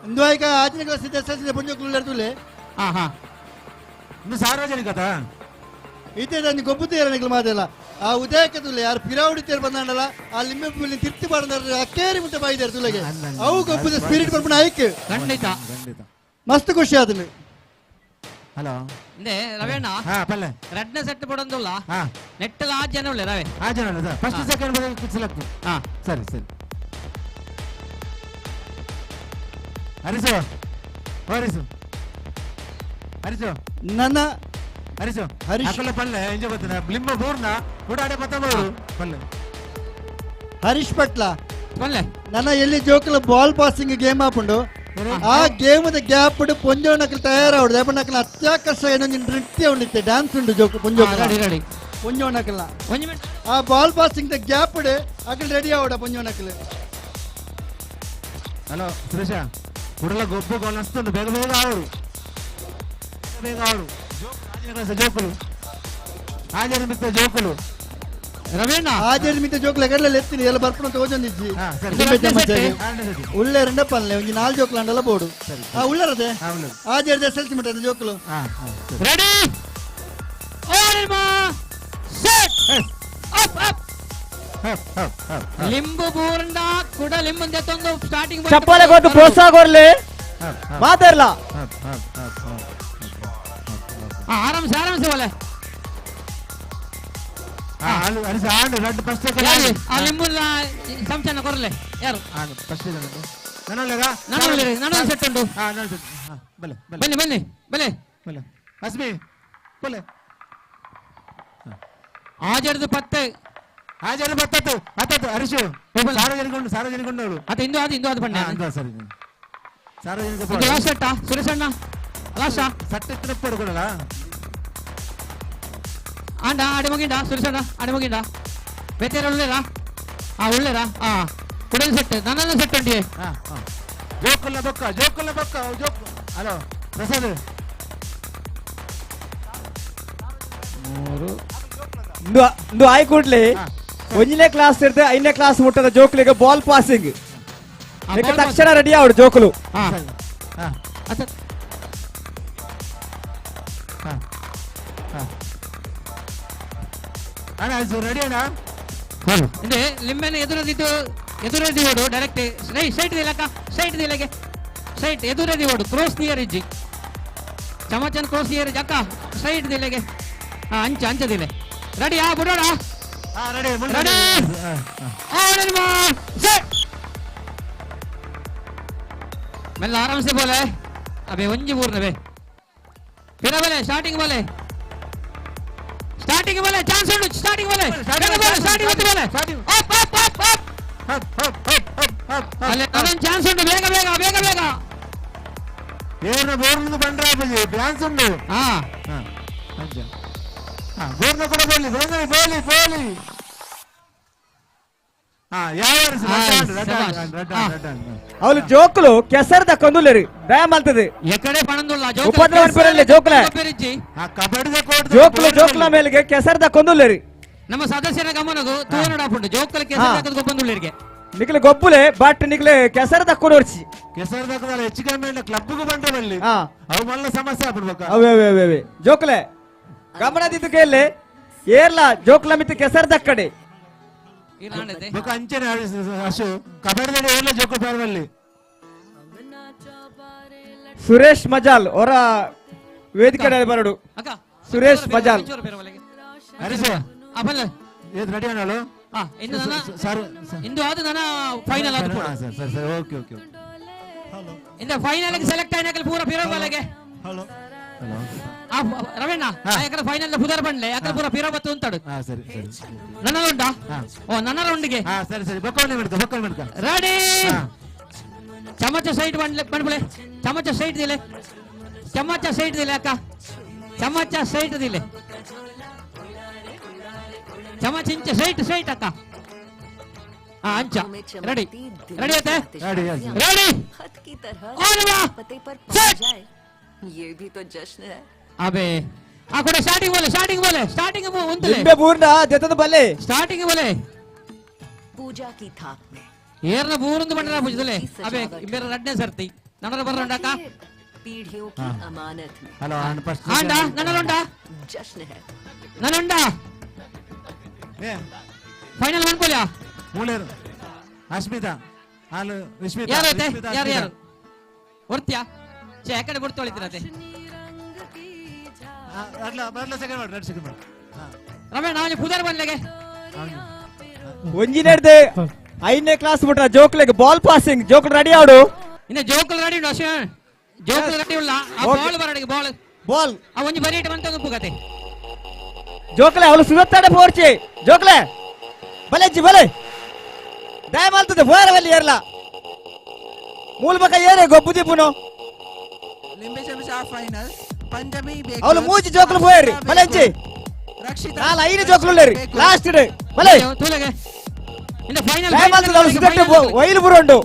ಇಂದು ಆಯ್ಕ ಆಚಿನ ಕ್ಲಾಸ್ ಇದೆ ಪುಂಜೋಕ್ಲು ತುಲೆ ಹಾ ಹಾ ಇನ್ನು ಸಾರ್ವಜನಿಕತ ಇತ್ತೆ ನಾನು ಗೊಬ್ಬುತ್ತೀರ ನಿಗ್ಲು ಮಾತೆಲ್ಲ ಆ ಉದಯಕ್ಕೆ ತುಲೆ ಯಾರು ಪಿರಾವಡಿತೀರ ಬಂದಾಂಡಲ್ಲ ಆ ಲಿಂಬೆ ಪುಲ್ಲಿ ತಿರ್ತಿ ಬಾಡ್ದಾರ ಅಕ್ಕೇರಿ ಮುಟ್ಟ ಬಾಯಿದಾರೆ ತುಲೆಗೆ ಅವು ಗೊಬ್ಬದ ಸ್ಪಿರಿಟ್ ಬರ್ಪುಣ ಆಯ್ಕೆ ಖಂಡಿತ ಮಸ್ತ್ ಖುಷಿ ಆದನು ಹಲೋ ಇಂದೆ ರವೇಣ ಹಾ ಪಲ್ಲೆ ರಡ್ನೆ ಸೆಟ್ ಪಡೊಂದುಲ್ಲ ಹಾ ನೆಟ್ಟಲ ಆ ಜನ ಉಳ್ಳೆ ರವೆ ಆ ಜನ ಫಸ್ಟ್ ಸೆಕೆಂಡ್ ಸೆಲೆಕ್ಟ್ ಹಾ ಸರಿ ಸರಿ ಹರಿಸು ಹರಿಸು ಹರಿಸು ನನ್ನ ಹರಿಸು ಹರೀಶ್. ಅಕಲ್ಲ ಪಲ್ಲೆ ಎಂಜ ಗೊತ್ತಿನ ಲಿಂಬ ಬೋರ್ನ ಉಡಾಡೆ ಪತ್ತಬೋರು ಪಲ್ಲೆ ಹರೀಶ್ ಪಟ್ಲ ಬಲ್ಲೆ ನನ್ನ ಎಲ್ಲಿ ಜೋಕಲ ಬಾಲ್ ಪಾಸಿಂಗ್ ಗೇಮ್ ಆಪುಂಡು ಆ ಗೇಮದ ಗ್ಯಾಪ್ ಪೊಂಜೋಣಕ್ಕೆ ತಯಾರಾವಡು ಅಪ್ಪನಕ್ಕಲ ಅತ್ಯಾಕರ್ಷ ಏನೊಂದು ನೃತ್ಯ ಉಂಡಿತ್ತೆ ಡ್ಯಾನ್ಸ್ ಉಂಟು ಜೋಕು ರೆಡಿ ರೆಡಿ ಪೊಂಜೋಣಕ್ಕಲ್ಲ ಒಂಜಿ ಮಿನಿಟ್ ಆ ಬಾಲ್ ಪಾಸಿಂಗ್ ದ ಗ್ಯಾಪ್ ಅಕಲ್ ರೆಡಿ ಆವಡ ಪೊಂಜೋಣಕ್ಕಲು ಹಲೋ ಸುರೇಶ ಹುಡುಗ ಗೊಬ್ಬು ಗೋಲ್ ಅನ್ಸ್ತುಂಡು ಬೇಗ ಬೇಗ ಆವರು ಬೇಗ ಆವರು ಜೋಕುಲು ಹಾಜರು ಮಿತ್ರ ಜೋಕುಲು ರವೇಣ ಆಜೇರಿ ಮಿತ್ತ ಜೋಕ್ಲ ಗಡ್ಲ ಎತ್ತೀನಿ ಎಲ್ಲ ಬರ್ಪುಣ ತೋಜೊಂದಿಜ್ಜಿ ಉಳ್ಳೆ ರಂಡ ಪಲ್ಲೆ ಒಂಜಿ 4 ಜೋಕ್ಲ ಅಂಡಲ್ಲ ಬೋಡು ಆ ಉಳ್ಳರದೆ ಆಜೇರಿ ಎಸ್ಎಲ್ಸಿ ಮಿಟ್ಟ ಜೋಕ್ಲು ರೆಡಿ ಓಲ್ಮ ಸೆಟ್ ಅಪ್ ಅಪ್ ಲಿಂಬು ಬೂರ್ಂಡ ಕೂಡ ಲಿಂಬು ದೆತ್ತೊಂದು ಸ್ಟಾರ್ಟಿಂಗ್ ಚಪ್ಪಾಳೆ ಕೊಟ್ಟು ಪ್ರೋತ್ಸಾಹ ಕೊಡ್ಲಿ ಮಾತಾಡ್ಲ ಆರಾಮ್ಸೆ ಆರಾಮ್ಸೆ ಬೋಲೆ ಆ ಲಿಂಬುನ ಚಮಚನ ಕೊರಲೆ ಯಾರು ನಾನು ಸೆಟ್ ಉಂಟು ಬನ್ನಿ ಬನ್ನಿ ಬಲೆ ಹಾಜರ್ದು ಪತ್ತೆ ಹಾಜರು ಬತ್ತತ್ತು ಹತ್ತತ್ತು ಹರಿಶು ಸಾರ್ವಜನಿಕೊಂಡು ಅತ ಇಂದು ಅದು ಬಣ್ಣ ಸರಿ ಸಾರ್ವಜನಿಕ ಲಾಸ್ಟ್ ಸೆಟ್ಟಾ ಸುರೇಶಣ್ಣ ಲಾಸ್ಟಾ ಸಟ್ಟ ಕೊಡಲ್ಲ ಆಂಡ ಆಡಿ ಮುಗಿಂಡ ಸುರೇಶಣ್ಣ ಆಡಿ ಮುಗಿಂಡ ಬೇತೇರ ಉಳ್ಳೇರಾ ಉಳ್ಳೇರಾ ಕುಡಲ್ ಸೆಟ್ ನನ್ನ ಸೆಟ್ ಉಂಟು ಜೋಕಲ್ಲ ಬೊಕ್ಕ ಜೋಕ್ ಹಲೋ ಪ್ರಸಾದ್ ಇಂದು ಆಯ್ ಕೂಡ್ಲಿ ಒಂದನೇ ಕ್ಲಾಸ್ ಇರ್ತೆ 5ನೇ ಕ್ಲಾಸ್ ಮುಟ್ಟದ ಜೋಕ್ಲಿಗೆ ಬಾಲ್ ಪಾಸಿಂಗ್ ತಕ್ಷಣ ರೆಡಿ ಆವಡು ಜೋಕುಲು ಅಣ್ಣ ರೆಡಿ ಅಣ್ಣ ಇದೆ ಲಿಂಬೆನ ಎದುರದಿ ಓಡು ಡೈರೆಕ್ಟ್ ಸ್ಟ್ರೈಟ್ ದಿಲಕ್ಕ ಸ್ಟ್ರೈಟ್ ದಿಲಗೆ ಸ್ಟ್ರೈಟ್ ಎದುರದಿ ಓಡು ಕ್ರೋಸ್ ನಿಯರ್ ಇಜ್ಜಿ ಚಮಚನ್ ಕ್ರೋಸ್ ನಿಯರ್ ಇಜ್ಜಿ ಅಕ್ಕ ಸ್ಟ್ರೈಟ್ ದಿಲೆಗೆ ಅಂಚದಿಲೆ ರೆಡಿ ಬಿಡೋಣ ರೆಡಿ ಮೆಲ್ಲ ಆರಾಮ್ಸೆ ಬೋಲೆ ಅಬೆ ಒಂಜಿ ಮೂರ್ನವೆ ಫಿರ ಬಲೆ ಸ್ಟಾರ್ಟಿಂಗ್ ಬೋಲೆ ಚಾನ್ಸ್ ಉಂಟು ಸ್ಟಾರ್ಟಿಂಗ್ ಬೋಲೆ ಅಲ್ಲೇ ಅದೊಂದು ಚಾನ್ಸ್ ಉಂಟು ಬೇಗ ಏನ ಬೋರ್ನ ಬಂಡ್ರಾಪಜಿ ಚಾನ್ಸ್ ಉಂಟು ಬೋರ್ನ ಕೂಡ ಬೋಲಿ ಅವಳು ಜೋಕುಲು ಕೆಸರದ ಕಂದುಲೇರಿ ದಯ ಮಾಡ್ತದೆ ಎಕಡೆ ಪಣಂದುಲ್ಲ ಉಪದ್ರವ ಪೆರಲೆ ಜೋಕುಲ ಜೋಕುಲ ಮೇಲೆಗೆ ಕೆಸರದ ಕಂದುಲೇರಿ ನಮ್ಮ ಸದಸ್ಯರ ಗಮನಗೂ ತೋರಣಾಪುಂಡು ಜೋಕುಲ ಕೆಸರದ ಗೊಬ್ಬಂದುಳ್ಳೇರಿಗೆ ನಿಕ್ಲೆ ಗೊಬ್ಬುಲೆ ಬಟ್ ನಿಕ್ಲೆ ಕೆಸರ ತಕ್ಕೊಂಡು ಹೊರ್ಚಿ ಕೆಸರು ತಕ್ಕದಾರ ಹೆಚ್ಚು ಕಮ್ಮಿ ಕ್ಲಬ್ಗೂ ಬಂದ್ರೆ ಬಲ್ಲಿ ಅವು ಮಲ್ಲ ಸಮಸ್ಯೆ ಆಗ್ಬಿಡ್ಬೇಕು ಅವೇ ಜೋಕುಲೆ ಗಮನದಿದ್ದು ಕೇಳಿ ಏರ್ಲ ಜೋಕ್ಲ ಮಿತ್ತು ಕೆಸರ್ ದಕ್ಕಡೆ ಬೊಕ ಅಂಚನೆ ಅಶು ಕಬಡ್ಡಿ ಎಲ್ಲ ಜೋಕು ಪಾರ್ವಲ್ಲಿ ಸುರೇಶ್ ಮಜಾಲ್ ಅವರ ವೇದಿಕೆ ಬರಡು ಸುರೇಶ್ ಮಜಾಲ್ ಹರಿಸ ಏದು ರೆಡಿ ಅಣ್ಣಳು ಇಂದು ಆದ ನನ್ನ ಫೈನಲ್ ಆದ ಸರಿ ಓಕೆ ಓಕೆ ಇಂದ ಫೈನಲ್ ಗೆ ಸೆಲೆಕ್ಟ್ ಆಯ್ನಕಲ್ ಪೂರ ಪಿರೋ ಬಾಲೆಗೆ ಹಲೋ ರವಣ್ಣ ಯಾಕಂದ್ರೆ ಫೈನಲ್ ಪುದರ್ ಬಂಡ್ಲೆ ಯಾಕಂದ್ರೆ ಪೂರ ಪಿರೋ ಬತ್ತು ಅಂತಾಡು ಸರಿ ಸರಿ ನನ್ನ ಉಂಟಾ ಓ ನನ್ನ ರೌಂಡ್ಗೆ ಸರಿ ಸರಿ ಬೊಕ್ಕವನೆ ಬಿಡ್ಕ ರೆಡಿ ಚಮಚ ಸೈಡ್ ಬಂಡ್ಲೆ ಚಮಚ ಸೈಡ್ ದಿಲೆ ಚಮಚ ಸೈಡ್ ದಿಲೆ ಅಕ್ಕ ಚಮಚ ಸೈಡ್ ದಿಲೆ ಚಮಚ ಇಂಚ ಸೈಟ್ ಅಕ್ಕ ಅಂಚ ರೆಡಿ ರೆಡಿ ಆಯ್ತಾ ರೆಡಿ खत की तरह ओलवा पते पर पहुंच जाए ये भी तो जश्न है अबे आ कोडे स्टार्टिंग बोले उंतले ನಿಂಬೆ ಬೂರ್ನ ಜತದ ಬಲ್ಲೆ ಸ್ಟಾರ್ಟಿಂಗ್ बोले पूजा की थाप में ಏರ್ನ ಬೂರುಂದು ಬಂಡರ ಬುಜದಲೆ ಅಬೆ ಇಬ್ಬರ ರಡ್ನೆ ಸರ್ತಿ ನನ್ನರ ಬರರಂಡಕ पीढ़ियों की अमानत में ಹಲೋ ಅಣ್ಣ ಫಸ್ಟ್ ಆಂಡ ನನ್ನರುಂಡ जश्न है ನನ್ನರುಂಡ ಫೈನಲ್ ಮಾಡ್ಕೊಳ್ಯಾ ಮೂಲೇರು ಅಸ್ಮಿತಾ ಹಾಲು ವಿಸ್ಮಿತಾ ಯಾರೈತೆ ಯಾರು ಹೊರ್ತ್ಯಾ ಚೆ ಯಾಕಡೆ ಬಿಡ್ತೊಳಿತಿರತೆ ಬರ್ಲ ಸೆಕೆಂಡ್ ಮಾಡಿ 2 ಸೆಕೆಂಡ್ ಮಾಡಿ ರಮೇಶ್ ನಾವು ಪುದರ್ ಬಂದ್ಲೆಗೆ ಒಂಜಿ ನಡೆದೆ 5ನೇ ಕ್ಲಾಸ್ ಬಿಟ್ರ ಜೋಕ್ಲೆಗೆ ಬಾಲ್ ಪಾಸಿಂಗ್ ಜೋಕ್ಲ ರೆಡಿ ಆಡು ಇನ್ನ ಜೋಕಲ್ ರೆಡಿ ಉಂಟು ಅಶ್ವಿನ್ ಜೋಕಲ್ ರೆಡಿ ಉಳ್ಳ ಆ ಬಾಲ್ ಬರಡಿಗೆ ಬಾಲ್ ಆ ಒಂಜಿ ಬರೀಟ್ ಬಂತ ಉಪ್ಪುಗತೆ ಜೋಕ್ಲೆ ಅವಳು ಸುದತ್ತಾಡೆ ಫೋರ್ಚಿ ಜೋಕ್ಲೆ ಬಲೆ ದಯ ಮಾಡ್ತದೆ ಫೋರವಲ್ಲಿ ಏರ್ಲ ಮೂಲ ಬಕ ಏರೆ ಗೊಬ್ಬು ದಿಪ್ಪುನು ಲಿಂಬೆ ಚಮಚ ಫೈನಲ್ ಪಂಜಮಿ ಬೇಕು ಅವಳು ಮೂಜಿ ಜೋಕ್ಲು ಫೋಯರಿ ಬಲೆಂಚಿ ರಕ್ಷಿತಾ ನಾಲ 5 ಜೋಕ್ಲು ಲೇರಿ ಲಾಸ್ಟ್ ಡೇ ಬಲೆ ತೂಲೆಗೆ ಇನ್ನ ಫೈನಲ್ ದಯ ಮಾಡ್ತದೆ ಅವಳು ಸುದತ್ತೆ ವೈಲು ಬುರುಂಡು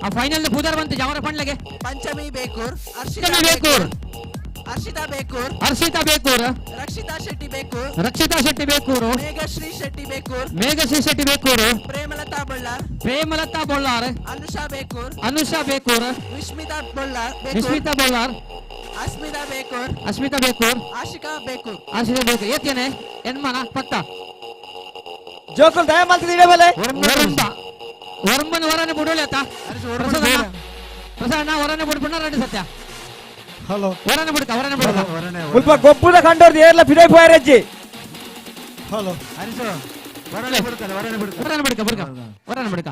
ಆ ಫೈನಲ್ ಪುದರ್ ಬಂತು ಜವರ ಪಂಡ್ಲೆಗೆ ಪಂಚಮಿ ಬೇಕೂರ್ ಹರ್ಷಿತಾ ಬೇಕೂರ್ ರಕ್ಷಿತಾ ಶೆಟ್ಟಿ ಬೇಕೂರು ಮೇಘಶ್ರೀ ಶೆಟ್ಟಿ ಬೇಕೂರು ಪ್ರೇಮಲತಾ ಬೊಳ್ಳಾರ್ ಅನುಷಾ ಬೇಕೂರ್ ವಿಸ್ಮಿತಾ ಬೊಳ್ಳಾರ್ ಅಸ್ಮಿತಾ ಬೇಕೂರ್ ಆಶಿಕಾ ಬೇಕೂರ್ ಏತೇನೆ ಎನ್ಮನ ಪತ್ತ ಜೋಕ್ಲು ದಯ ಮಾಡ್ತದೆ ಇಡೆ ಬಲೆ ಹೊರಂಬನ ಹೊರನೆ ಬಿಡೋಲೇತ ಪ್ರಸಾದ ಹೊರನೆ ಬಿಡ್ಬಿಡ ರೆಡಿ ಸತ್ಯ ಹಲೋ ಹೊರನೆ ಬಿಡ್ಕ ಸ್ವಲ್ಪ ಗೊಬ್ಬುದ ಕಂಡೋರ್ದು ಏರ್ಲ ಫಿಡೈ ಫೋಯರಜ್ಜಿ ಹಲೋ ಹರಿಸು ಹೊರನೆ ಬಿಡ್ಕ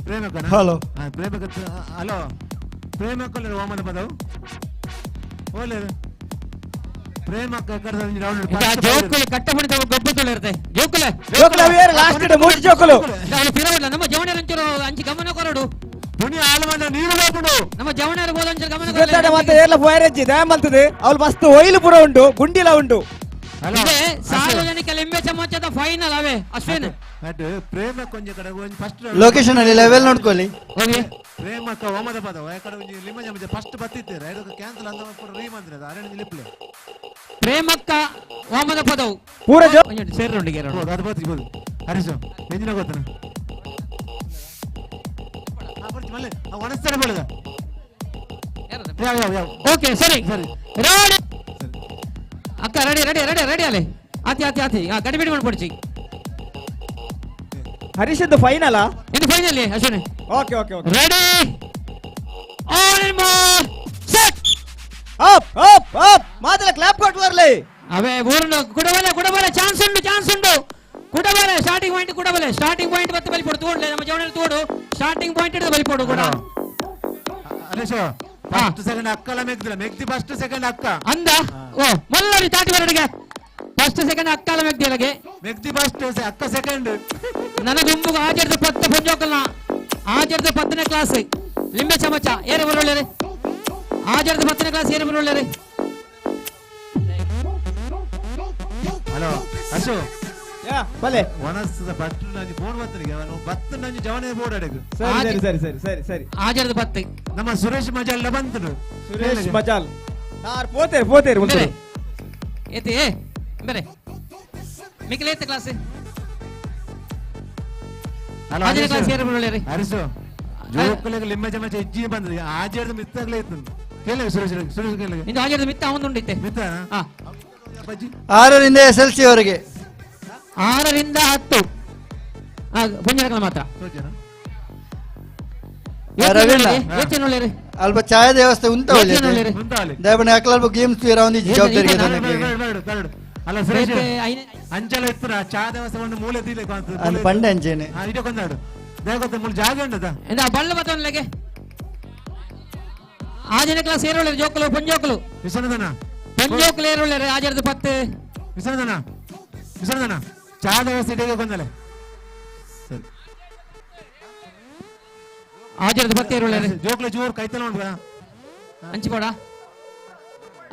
ಪ್ರೇಮಕನ ಹಲೋ ಪ್ರೇಮಕ ಹಲೋ ಪ್ರೇಮಕಲ್ಲ ಓಮನ ಪದವು ಓಲೇರು ಪ್ರೇಮಕ ಕರೆದ ರೌಂಡ್ ಜೋಕುಲೆ ಕಟ್ಟ ಬಣಿತ ಗೊಬ್ಬು ತೊಳಿರ್ತೆ ಜೋಕ್ಲೆ ಅವೇರ್ ಲಾಸ್ಟ್ ಡೇ ಮೂಜಿ ಜೋಕ್ಲು ಪಿರವಡ್ಲ ನಮ್ಮ ಜವಣರ ಅಂಚರು ಅಂಚಿ ಗಮನ ಕೊರಡು ದುನಿಯಾ ಆಲಮನ ನೀರು ಹೋಗ್ಬಿಡು ನಮ್ಮ ಜವಣರ ಬೋದಂಚರು ಗಮನ ಸುದತ್ತಾಡೆ ಮತ್ತೆ ಏರ್ಲ ಫೋಯರಜ್ಜಿ ದಯ ಮಾಡ್ತದೆ ಅವಳು ಮಸ್ತ್ ಒಯ್ಲು ಪುರ ಉಂಟು ಗುಂಡಿಲ ಉಂಟು ಸಾರ್ವಜನಿಕ ಲಿಂಬೆ ಚಮಚದ ಫೈನಲ್ ಅವೇ ಅಶ್ವಿನ್ ಪ್ರೇಮ ಕೊಂಚ ಕಡೆ ಫಸ್ಟ್ ಲೊಕೇಶನ್ ಅಲ್ಲಿ ಲೆವೆಲ್ ನೋಡ್ಕೊಳ್ಳಿ ಪ್ರೇಮಕ ಓಮದ ಪದ ಯಾಕಡೆ ಒಂಜಿ ಲಿಂಬ ಚಮಚ ಫಸ್ಟ್ ಬತ್ತಿದ್ದೀರ ಇದಕ್ಕೆ ಕ್ಯಾನ್ಸಲ್ ಅಂತ ಪೂರ ರೀ ಮಂದ್ರೆ ಅರಣ್ಯ ಲಿಪ್ಲೆ ಪ್ರೇಮಕ್ಕ ಓಮದ ಪದವು ಪೂರ ಸೇರ್ರೊಂಡಿಗೆ ಅದು ಬತ್ತಿಬೋದು ಹರಿಸು ಎಂಜಿನ ಗೊತ್ತನ ಮಲ್ಲೆ ಒಣಸ್ತಾರೆ ಬೆಳೆದ ಓಕೆ ಸರಿ ರೆಡಿ ಅಕ್ಕ ರೆಡಿ ಅಲೆ ಆತಿ ಗಡಿ ಬಿಡಿ ಮಾಡ್ಕೊಡ್ಚಿ ಹರೀಶದ್ದು ಫೈನಲ್ ಇದು final Ashwini okay ready all set up ಮಾತ್ರ ಕ್ಲಾಪ್ ಕೊಟ್ಟು ಬರ್ಲಿ ಅವೇ ಊರನ್ನು ಕುಡಬಲೆ ಚಾನ್ಸ್ ಉಂಟು ಕುಡಬಲೆ ಸ್ಟಾರ್ಟಿಂಗ್ ಪಾಯಿಂಟ್ ಮತ್ತೆ ಬಲಿ ಕೊಡು ತೋಡ್ಲೆ ನಮ್ಮ ಜವನ ತೋಡು ಸ್ಟಾರ್ಟಿಂಗ್ ಪಾಯಿಂಟ್ ಹಿಡಿದು ಬಲಿ ಕೊಡು ಕೂಡ ಹರೀಶ್ ಫಸ್ಟ್ ಸೆಕೆಂಡ್ ಅಕ್ಕಲ ಮೆಗ್ದಿ ಫಸ್ಟ್ ಸೆಕೆಂಡ್ ಅಕ್ಕ ಅಂದ ಓ ಮಲ್ಲರಿ ತಾಟಿ ಬರಡಿಗೆ ಫಸ್ಟ್ ಸೆಕೆಂಡ್ ಅಕ್ಕಲ ಮೆಗ್ದಿಯಲಗೆ ಮೆಗ್ದಿ ಫಸ್ಟ್ ಅಕ್ಕ ಸೆಕೆಂಡ್ ನನ್ನ ಗುಂಬುಗ ಆಜರ್ದ 10 ಪಂಜೋಕಲ್ನ ಆಜರ್ದ 10ನೇ ಕ್ಲಾಸ್ ಲಿಂಬೆ ಚಮಚ ಏರೆ ಬರೋಳ್ಳೆ ಆಜರ್ದ 10ನೇ ಕ್ಲಾಸ್ ಏರೆ ಬರೋಳ್ಳೆ ಹಲೋ ಅಶೋ ಬಲೆ ವನಸ್ಸದ ಬಟ್ಟು ನಂಜಿ ಫೋನ್ ಬತ್ತನಿಗೆ ಅವನು ಬತ್ತು ನಂಜಿ ಜವನೇ ಬೋರ್ಡ್ ಅಡಗು ಸರಿ ಆಜರ್ದ 10 ನಮ್ಮ ಸುರೇಶ್ ಮಜಾಲ್ ಬಂತನು ಸುರೇಶ್ ಮಜಾಲ್ ಯಾರ್ ಪೋತೇರು ಮುಂದೆ ಏತಿ ಬೇರೆ ಮಿಕ್ಲೇತ ಕ್ಲಾಸ್ ಹಲೋ ಆಜರ್ದ ಕ್ಲಾಸ್ ಏರೆ ಬರೋಳ್ಳೆ ಹರಿಸು ಜೋಕಲೆಗೆ ಲಿಂಬೆ ಚಮಚ ಇಜ್ಜಿ ಬಂದ್ರಿ ಆಜರ್ದ ಮಿತ್ತಾಗ್ಲೇ ಇತ್ತು ಕೇಳಿ ಸುರೇಶ್ ಕೇಳಿ ಇಂದು ಆಜರ್ದ ಮಿತ್ತ ಅವನು ಉಂಡಿತ್ತೆ ಮಿತ್ತ ಹಾ 6ರಿಂದ SLC ವರೆಗೆ 6ರಿಂದ 10 ಪುಂಜನಕಲ ಮಾತ್ರ ಅಲ್ಪ ಛಾಯಾ ವ್ಯವಸ್ಥೆ ಉಂಟ ದಯಪಡಿ ಅಕ್ಲ ಅಲ್ಪ ಗೇಮ್ಸ್ ಒಂದು ಜವಾಬ್ದಾರಿ ಅಲ್ಲ ಸುರೇಶ್ ಅಂಚಲ ಇತ್ತರ ಚಾ ದೇವಸ್ಥಾನ ಮೂಲೆ ತೀಲೆ ಅದು ಪಂಡೆ ಅಂಚೇನೆ ಇಟ ಕೊಂದಾಡು ದೇವಗೊತ್ತ ಮೂಲ ಜಾಗ ಉಂಟದ ಇಂದ ಬಳ್ಳ ಬತ್ತೊನ್ಲೆಗೆ ಆಜನ ಕ್ಲಾಸ್ ಏರೋಳೆ ಜೋಕಲು ಪಂಜೋಕಲು ವಿಸನದನ ಪಂಜೋಕಲು ಏರೋಳೆ ಆಜರದ 10 ವಿಸನದನ ಚಾ ದೇವಸ್ಥಾನ ಇಟಗೆ ಕೊಂದಲೆ ಸರಿ ಆಜರದ 10 ಏರೋಳೆ ಜೋಕಲು ಜೋರ್ ಕೈತಲ ಉಂಟು ಅಂಚಿ ಕೊಡ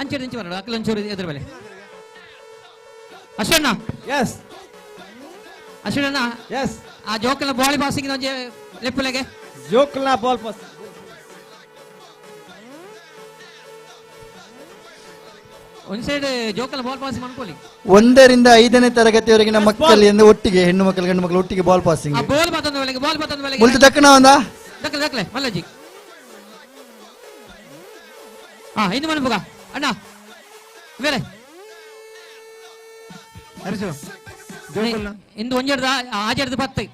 ಅಂಚಿ ಬರಡು ಅಕ್ಕಲ ಒಂಚೂರು ಎದುರು ಬೆಲೆ ಅಶ್ವಣ್ಣ ಎಸ್ ಅಶ್ವಣ್ಣ ಎಸ್ ಆ ಜೋಕಲ್ನ ಬಾಲ್ ಪಾಸಿಂಗ್ ಒಂಜೆ ಲೆಪ್ಪುಲೆಗೆ ಜೋಕಲ್ನ ಬಾಲ್ ಪಾಸ್ ಒಂದ್ ಸೈಡ್ ಜೋಕಲ್ನ ಬಾಲ್ ಪಾಸಿಂಗ್ ಅನ್ಕೊಳ್ಳಿ 1ರಿಂದ 5ನೇ ತರಗತಿವರೆಗಿನ ಮಕ್ಕಳಿಂದ ಒಟ್ಟಿಗೆ ಹೆಣ್ಣು ಮಕ್ಕಳು ಗಂಡು ಮಕ್ಕಳು ಒಟ್ಟಿಗೆ ಬಾಲ್ ಪಾಸಿಂಗ್ ಆ ಬಾಲ್ ಮತ್ತೊಂದು ಬೆಲೆಗೆ ಮುಲ್ತು ದಕ್ಕನ ಒಂದಾ ದಕ್ಕಲೆ ಮಲ್ಲಜಿ ಇನ್ನು ಮನಪುಗ ಅಣ್ಣ ಬೇರೆ ಹರಿಸು ಜೋಕಲ್ನ ಇಂದು ಒಂಜೆಡ್ದ ಆಜರ್ದು 10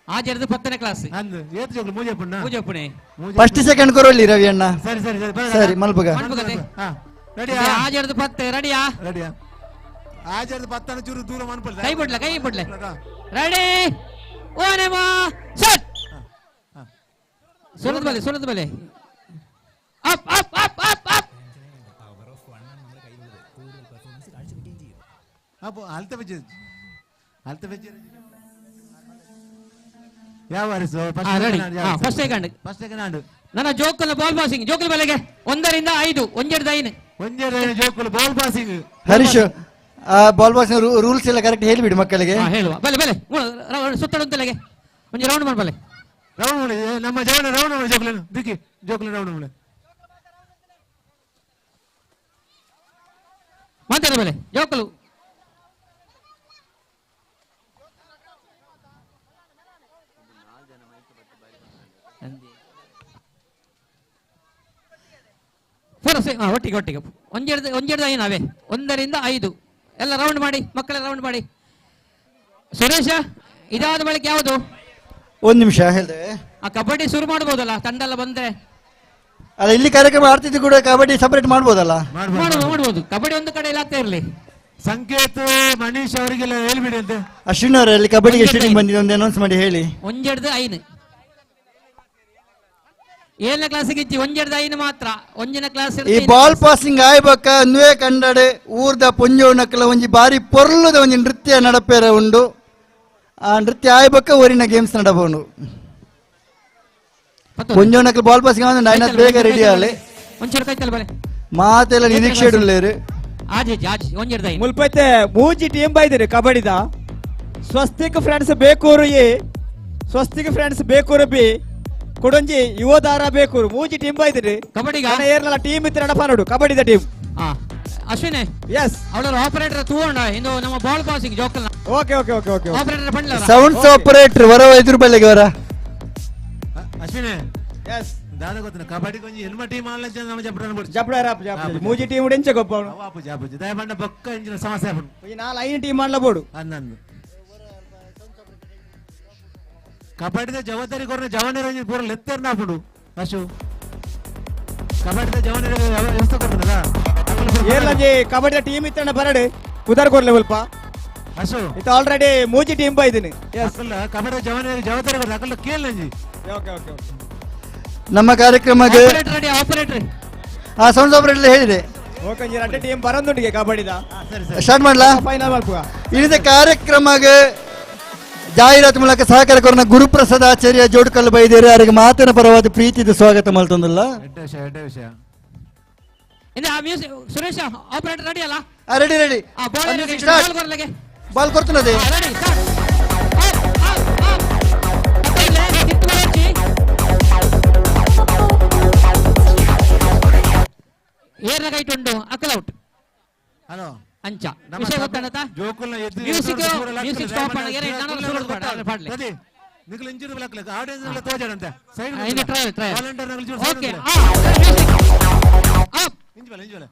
ಆಜರ್ದು 10ನೇ ಕ್ಲಾಸ್ ಅಂದು ಏತ್ ಜೋಕಲ್ ಮೂಜೆಪ್ಪುನೆ ಫಸ್ಟ್ ಸೆಕೆಂಡ್ ಕೊರಲಿ ರವಿ ಅಣ್ಣ ಸರಿ ಸರಿ ಮಲ್ಪಗ ರೆಡಿ ಆಜರ್ದು 10 ರೆಡಿಯಾ ಆಜರ್ದು 10 ಅನ್ನು ಚೂರು ದೂರ ಮನ್ಪಲ್ಲ ಕೈ ಬಿಡ್ಲೆ ರೆಡಿ ಓನೆಮ ಸೆಟ್ ಸುರದ ಬಲೆ up up up up up ಅಪ್ಪ ಅಲ್ತ ಬೆಜ್ಜೆ ಯಾವ ಹರಿಸು ಫಸ್ಟ್ ಸೆಕೆಂಡ್ ನನ್ನ ಜೋಕಲ್ನ ಬಾಲ್ ಪಾಸಿಂಗ್ ಜೋಕಲ್ ಬೆಲೆಗೆ 1ರಿಂದ 5 ಒಂಜೆಡ್ದ 5 ಜೋಕಲ್ ಬಾಲ್ ಪಾಸಿಂಗ್ ಹರೀಶ್ ಆ ಬಾಲ್ ಪಾಸಿಂಗ್ ರೂಲ್ಸ್ ಎಲ್ಲ ಕರೆಕ್ಟ್ ಹೇಳಿಬಿಡಿ ಮಕ್ಕಳಿಗೆ ಹೇಳುವ ಬೆಲೆ ಸುತ್ತಡುತ್ತಲೆಗೆ ಒಂಜಿ ರೌಂಡ್ ಮಾಡ್ಬಲೆ ರೌಂಡ್ ಮಾಡಿ ನಮ್ಮ ಜವನ ರೌಂಡ್ ಮಾಡಿ ಜೋಕಲನ್ನು ದಿಕ್ಕಿ ಜೋಕಲ ರೌಂಡ್ ಮಾಡಿ ಮಾತಾಡ ಬೆಲೆ ಜೋಕಲು ಒಟ್ಟಿಗೆ ಒಂಜೆಡ್ದ ಏನಾವೆ 1ರಿಂದ 5 ಎಲ್ಲ ರೌಂಡ್ ಮಾಡಿ ಮಕ್ಕಳೆಲ್ಲ ರೌಂಡ್ ಮಾಡಿ ಸುರೇಶ ಇದಾದ ಬಳಿಕ ಯಾವುದು ಒಂದು ನಿಮಿಷ ಹೇಳಿದೆ ಆ ಕಬಡ್ಡಿ ಶುರು ಮಾಡಬಹುದಲ್ಲ ತಂಡ ಎಲ್ಲ ಬಂದ್ರೆ ಅಲ್ಲ ಇಲ್ಲಿ ಕಾರ್ಯಕ್ರಮ ಆಡ್ತಿದ್ದು ಕೂಡ ಕಬಡ್ಡಿ ಸಪರೇಟ್ ಮಾಡ್ಬೋದಲ್ಲ ಮಾಡ್ಬೋದು ಕಬಡ್ಡಿ ಒಂದು ಕಡೆ ಆಗ್ತಾ ಇರ್ಲಿ ಸಂಕೇತ್ ಮನೀಶ್ ಅವರಿಗೆಲ್ಲ ಹೇಳ್ಬಿಡಿ ಅಂತ ಅಶ್ವಿನ್ ಅವರಲ್ಲಿ ಕಬಡ್ಡಿಗೆ ಶೂಟಿಂಗ್ ಬಂದಿದೆ ಒಂದು ಅನೌನ್ಸ್ ಮಾಡಿ ಹೇಳಿ ಒಂಜೆಡ್ದು 5 7ನೇ ಕ್ಲಾಸಿಗೆ ಇಚ್ಚಿ ಒಂಜೆಡ್ದ 5 ಮಾತ್ರ ಒಂಜಿನ ಕ್ಲಾಸ್ ಈ ಬಾಲ್ ಪಾಸಿಂಗ್ ಆಯ್ಬಕ್ಕ ನುವೆ ಕಂಡಡೆ ಊರ್ದ ಪೊಂಜೋಣಕ್ಕಲ ಒಂಜಿ ಬಾರಿ ಪೊರ್ಲುದ ಒಂಜಿ ನೃತ್ಯ ನಡಪೇರ ಉಂಡು ಆ ನೃತ್ಯ ಆಯ್ಬಕ್ಕ ಊರಿನ ಗೇಮ್ಸ್ ನಡಬಹುದು ಪೊಂಜೋಣಕ್ಕಲ ಬಾಲ್ ಪಾಸಿಂಗ್ ಆದ್ರೆ ನಾಯಿನ ಬೇಗ ರೆಡಿ ಆಗಲಿ ಒಂಚೂರು ಕೈತಲ್ಲ ಬಲೆ ಮಾತೆಲ್ಲ ನಿರೀಕ್ಷೆ ಇಡಲೇರು ಆಜೆ ಒಂಜೆಡ್ದ 5 ಮುಲ್ಪೈತೆ ಮೂಜಿ ಟೀಮ್ ಬೈದಿರಿ ಕಬಡ್ಡಿದ Swastik friends Bekur Swastik friends Bekur B ಕೊಡೊಂಜಿ ಯುವದಾರ ಬೇಕೂರು ಮೂಜಿ ಟೀಮ್ ಬೈದಿರಿ ಕಬಡ್ಡಿಗ ಏರ್ನಲ್ಲ ಟೀಮ್ ಇತ್ತು ನಡಪ ನೋಡು ಕಬಡ್ಡಿದ ಟೀಮ್ ಅಶ್ವಿನೇ ಎಸ್ ಅವಳ ಆಪರೇಟರ್ ತೂಂಡ ಇಂದು ನಮ್ಮ ಬಾಲ್ ಪಾಸಿಂಗ್ ಜೋಕಲ್ನ ಓಕೆ ಆಪರೇಟರ್ ಬಂಡ್ಲ ಸೌಂಡ್ಸ್ ಆಪರೇಟರ್ ವರ 5 ರೂಪಾಯಿಗೆ ವರ ಅಶ್ವಿನೇ ಎಸ್ ದಾದ ಗೊತ್ತಿನ ಕಬಡ್ಡಿ ಕೊಂಚ ಹೆಣ್ಮ ಟೀಮ್ ಆನ್ಲ ನಮ್ಮ ಜಪ್ಡ ಮೂಜಿ ಟೀಮ್ ಉಡೆಂಚ ಗೊಪ್ಪ ಜಾಪುಜಿ ದಯಪಂಡ ಬೊಕ್ಕ ಇಂಜಿನ ಸಮಸ್ಯೆ ಆಪುಂಡು ಈ 4 ಟೀಮ್ ಮಾಡ್ಲ ಬೋಡು ಅನ್ನಂದು ಕಬಡ್ಡಿದ ಜವಾಬ್ದಾರಿ ಕೊರ ಜವಾನರ ಪೂರ ಲೆತ್ತರ್ನ ಆಪುಂಡು ಅಶು ಕಬಡ್ಡಿದ ಜವಾನರ ವ್ಯವಸ್ಥೆ ಕೊಡ್ತದ ಏರ್ಲಂಜಿ ಕಬಡ್ಡಿ ಟೀಮ್ ಇತ್ತಣ್ಣ ಬರಡೆ ಕುದರ್ ಕೊರ್ಲೆ ಸ್ವಲ್ಪ ಅಶು ಇದು ಆಲ್ರೆಡಿ ಮೂಜಿ ಟೀಮ್ ಬೈದಿನಿ ಅಕಲ್ಲ ಕಬಡ್ಡಿ ಜವಾನರ ಜವಾಬ್ದಾರಿ ಕೊಡ್ತ ಅಕಲ್ಲ ಕೇಳಂಜಿ ಓಕೆ ನಮ್ಮ ಕಾರ್ಯಕ್ರಮಕ್ಕೆ ಆಪರೇಟರ್ ಆ ಸೌಂಡ್ಸ್ ಆಪರೇಟರ್ ಹೇಳಿದೆ ಓಕೆ ಈ 2 ಟೀಮ್ ಬರಂದುಂಡಿಗೆ ಕಬಡ್ಡಿದ ಸ್ಟಾರ್ಟ್ ಮಾಡ್ಲಾ ಫೈನಲ್ ಮಾಡ್ಕುವ ಇಳಿದ ಕಾರ್ಯಕ್ರಮಕ್ಕೆ ಜಾಹೀರಾತು ಮೂಲಕ ಸಹಕಾರ ಕೊರನ ಗುರುಪ್ರಸಾದ್ ಆಚಾರ್ಯ ಜೋಡ್ಕಲ್ಲು ಬೈದೇರಿ ಅವರಿಗೆ ಮಾತಿನ ಪರವಾದ ಪ್ರೀತಿದ ಸ್ವಾಗತ ಮಲ್ತೊಂದಲ್ಲ ವಿಷಯ ಇಂದ ಆ ಮ್ಯೂಸಿಕ್ ಸುರೇಶ ಆಪರೇಟರ್ ರೆಡಿ ಅಲ್ಲ ರೆಡಿ ಆ ಬಾಲ್ ಕೊರ್ಲೆಗೆ ಬಾಲ್ ಕೊಡ್ತನದೆ ರೆಡಿ ಏರ್ನ ಕೈಟ್ ಉಂಡು ಅಕಲ್ ಔಟ್ ಹಲೋ ಅಂಚ ವಿಷಯ ಗೊತ್ತಾನತ ಜೋಕಲ್ನ ಎದ್ದು ಮ್ಯೂಸಿಕ್ ಸ್ಟಾಪ್ ಮಾಡಿ ಏರೆ ನಾನು ಸುರದು ಪಾಡ್ಲೆ ಅದೇ ನಿಕಲ್ ಇಂಜಿನ ಬ್ಲಾಕ್ ಲಕ ಆಡಿಯನ್ಸ್ ಎಲ್ಲ ತೋಜಡಂತೆ ಸೈಡ್ ಇನ್ನು ಟ್ರೈ ವಾಲಂಟಿಯರ್ ನಗಲ್ ಜೋರ್ ಓಕೆ ಮ್ಯೂಸಿಕ್ ಅಪ್ ಇಂಜಿಬಲ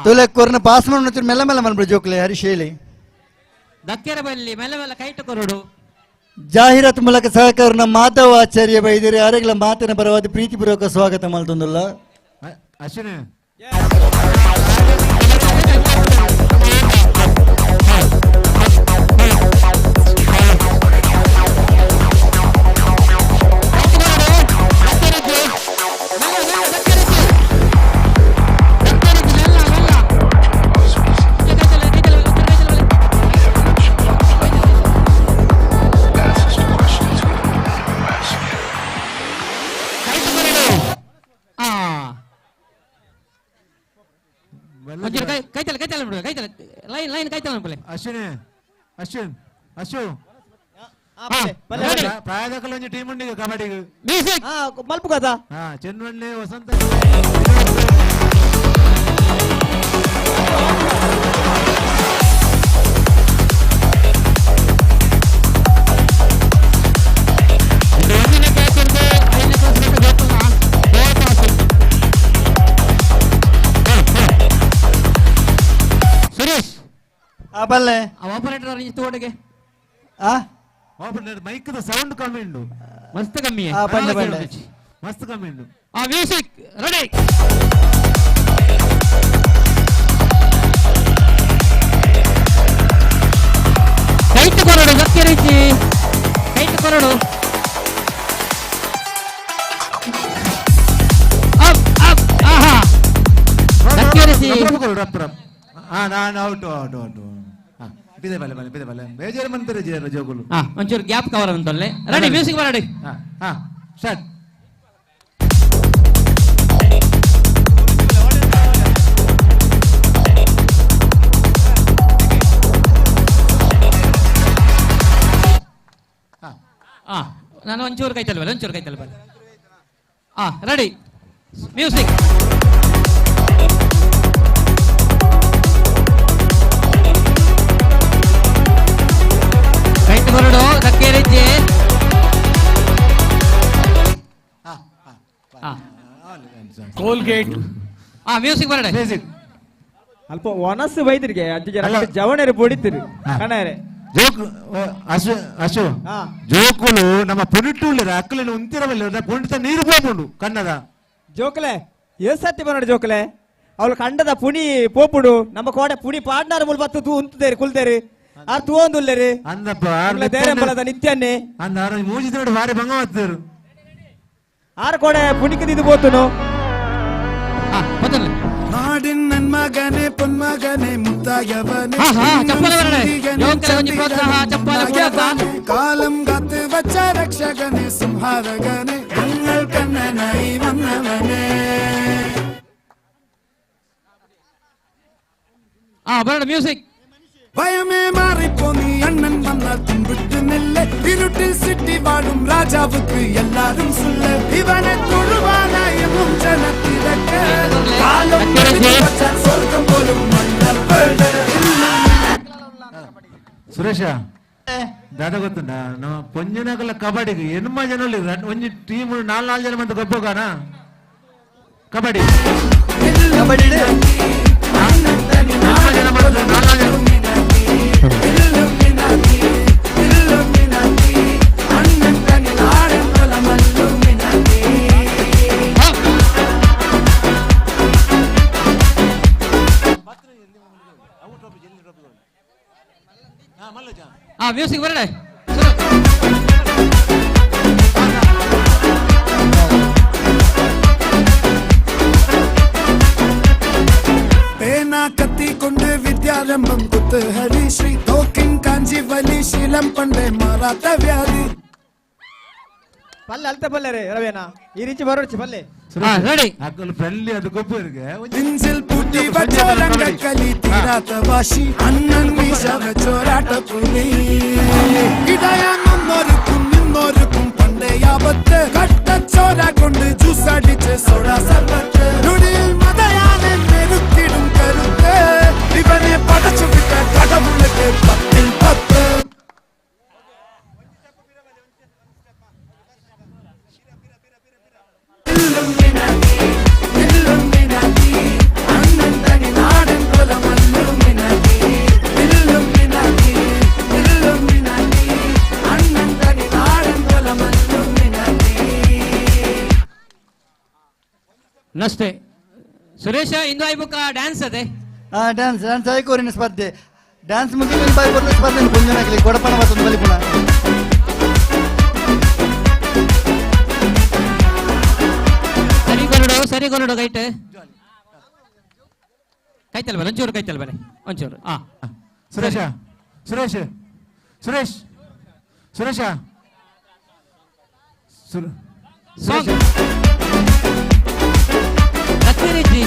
ತುಲೆ ಕೊರ್ನ ಪಾಸ್ ಮಾಡಿ ಮೆಲ್ಲ ಮೆಲ್ಲ ಮನ್ಬಿಡು ಜೋಕ್ಲೆ ಹರೀಶ್ ಹೇಳಿ ದಕ್ಕೆರ ಬಲ್ಲಿ ಮೆಲ್ಲ ಮೆಲ್ಲ ಕೈಟು ಕೊರಡು ಜಾಹೀರಾತು ಮೂಲಕ ಸಹಕಾರನ ಮಾಧವ ಆಚಾರ್ಯ ಬೈದಿರಿ ಆರೆಗ್ಲ ಮಾತಿನ ಪರವಾದ ಪ್ರೀತಿಪೂರ್ವಕ ಸ್ವಾಗತ ಮಾಡ್ತಂದಲ್ಲ ಅಶ್ವಿನಿ ಅಶ್ವಿನಿ ಅಶ್ವಿನ್ ಅಶು ಪ್ರಾಯದಕ್ಕಲ್ಲ ಒಂಜಿ ಟೀಮ್ ಉಂಡು ಕಬಡ್ಡಿಗೆ ಮಲ್ಪು ಕದಾ ಚೆನ್ನಣ್ಣೆ ವಸಂತ ಬಲ್ಲೆ ಆಪರೇಟರ್ ತೋಟಗೆ ಮೈಕ್ ಸೌಂಡ್ ಕಮ್ಮಿ ಉಂಡು ಮಸ್ತ್ ಕಮ್ಮಿ ಮಸ್ತ್ ಕಮ್ಮಿ ಉಂಡು ಮ್ಯೂಸಿಕ್ ರೆಡಿ ಕೈಟ್ ಕೊರಡು ಗಕ್ಕೆ ರೀತಿ ಕೈಟ್ ಕೊರಡು ನಾನು ಔಟ್ ಔಟ್ ಔಟ್ ಬಿದೆ ಬಲೆ ಬೇಜಾರು ಮಂತಾರೆ ಜೋಗುಲು ಒಂಚೂರು ಗ್ಯಾಪ್ ಕವರ್ ಅಂತಲ್ಲೇ ರೆಡಿ ಮ್ಯೂಸಿಕ್ ಬರಡಿ ಸ್ಟಾರ್ಟ್ ನಾನು ಒಂಚೂರು ಕೈ ತಲ್ಬಲ್ಲ ರೆಡಿ ಮ್ಯೂಸಿಕ್ ಕೈಟ್ ಬರಡು ಧಕ್ಕೆ ರೀತಿ ಕೋಲ್ಗೇಟ್ ಮ್ಯೂಸಿಕ್ ಬರಡೆ ಮ್ಯೂಸಿಕ್ ಅಲ್ಪ ಒನಸ್ಸು ಬೈದಿರಿಗೆ ಅಜ್ಜಿ ಜನ ಜವಣರು ಬೊಡಿತಿರು ಕಣರೆ ಅಶು ಜೋಕುಲು ನಮ್ಮ ಪುನಿಟ್ಟುಳ್ಳಿರ ಅಕ್ಕಲಿನ ಉಂತಿರವಲ್ಲ ಪುಂಡಿತ ನೀರು ಪೋಪುಂಡು ಕನ್ನದ ಜೋಕಲೆ ಸತ್ತಿ ಬರೋಡು ಜೋಕಲೆ ಅವಳು ಕಂಡದ ಪುಣಿ ಪೋಪುಡು ನಮ್ಮ ಕೋಡೆ ಪುಣಿ ಪಾಡ್ನಾರ ಮುಲ್ ಬತ್ತು ತೂ ಉಂತದೇರಿ ಕುಲ್ದೇರಿ ಆರ್ ತೂ ಒಂದುಲ್ಲೇರಿ ಅಂದಪ್ಪ ದೇರಂಬಲದ ನಿತ್ಯನ್ನೇ ಅಂದ ಮೂಜಿದ ನೋಡಿ ಭಾರಿ ಭಂಗ ಮಾಡ್ತಾರೆ ಆರು ಕೋಡೆ ಪುಣಿಕದಿದ್ದು ಬೋತುನು ನಾಡಿನ ನನ್ ಮಗನೆ ಪೊನ್ಮಗನೆ ಮುತ್ತಾಯವನೆ കാലം കാത്ത് വച്ച രക്ഷകനെ സംഹാരകനെ ഞങ്ങൾ കണ്ണനായി വന്നവനെ മ്യൂസിക് ഭയമേ മാറിപ്പോ നീ അണ്ണൻ വന്നാൽ തുമ്പിട്ട് നെല്ല് ഇരുട്ടിൽ സിറ്റി വാഴും രാജാവുക്ക് എല്ലാരും സുല്ല ഇവനെ തൊഴുവാനായ ജനത്തിരക്ക് കാലം സ്വർഗം പോലും ಸುರೇಶ ದಾದ ಗೊತ್ತುಂಡ ನಮ್ಮ ಪೊಂಜನಕಲ್ಲ ಕಬಡ್ಡಿಗೆ ಎನ್ಮ ಜನ ಒಂಜಿ ಟೀಮ್ 4 ಜನ ಮಂದಿ ಗೊಬ್ಬಗಾನ ಕಬಡ್ಡಿ ಕಬಡ್ಡಿ ಮ್ಯೂಸಿಕ್ ಬರಡೆ പേന കത്തിക്കൊണ്ട് വിദ്യാരംഭം കുത്ത് ഹരിശ്രീ തോക്കിൻ കാഞ്ചി വലി ശീലം പണ്ടേ മാറാത്ത വ്യാധി ಪಲ್ಲೆ ಅಲ್ತೆ ಪಲ್ಲೆ ರೇ ರವೇನಾ ಈ ರೀತಿ ಬರೋಚಿ ಪಲ್ಲೆ അക്കല് ഫ്രണ്ട്ലി അത് കൊപ്പേർക്ക് നെഞ്ചിൽ പൂട്ടി വച്ചോരങ്ക കലി തീരാത്ത വാശി അണ്ണൻ വീശ വെച്ചോരാട്ട പുലി ഇടയാന്നൊരുക്കും നിന്നൊരുക്കും പണ്ടേ ആപത്ത് കട്ടച്ചോര கொண்டு ஜூஸ் அடிச்சு சோடா சர்பத்து நுடியில் மதையானே மெருக்கிடும் கருத்து இவனே படைச்சு விட்ட கடவுளுக்கு 10 ನಷ್ಟೇ ಸುರೇಶ ಇಂದು ಆಯ್ಬುಕ್ಕ ಡ್ಯಾನ್ಸ್ ಅದೇ ಡ್ಯಾನ್ಸ್ ಆಯ್ಕೋರಿನ ಸ್ಪರ್ಧೆ ಡ್ಯಾನ್ಸ್ ಮುಗಿದ ಬಾಯಿ ಬರಲು ಸ್ಪರ್ಧೆ ಪುಂಜನಾಗಲಿ ಕೊಡಪಣ ಮತ್ತೊಂದು ಬಲಿ ಪುನಃ ಸರಿ ಕೊರಡು ಕೈತಲ್ ಬರ ಒಂಚೂರು ಕೈತಲ್ ಬರ ಒಂಚೂರು ಸುರೇಶ ಸುರೇಶ್ ಸುರೇಶ್ ಸುರೇಶ ಲಕ್ಷ್ಮೀರೆಡ್ಡಿ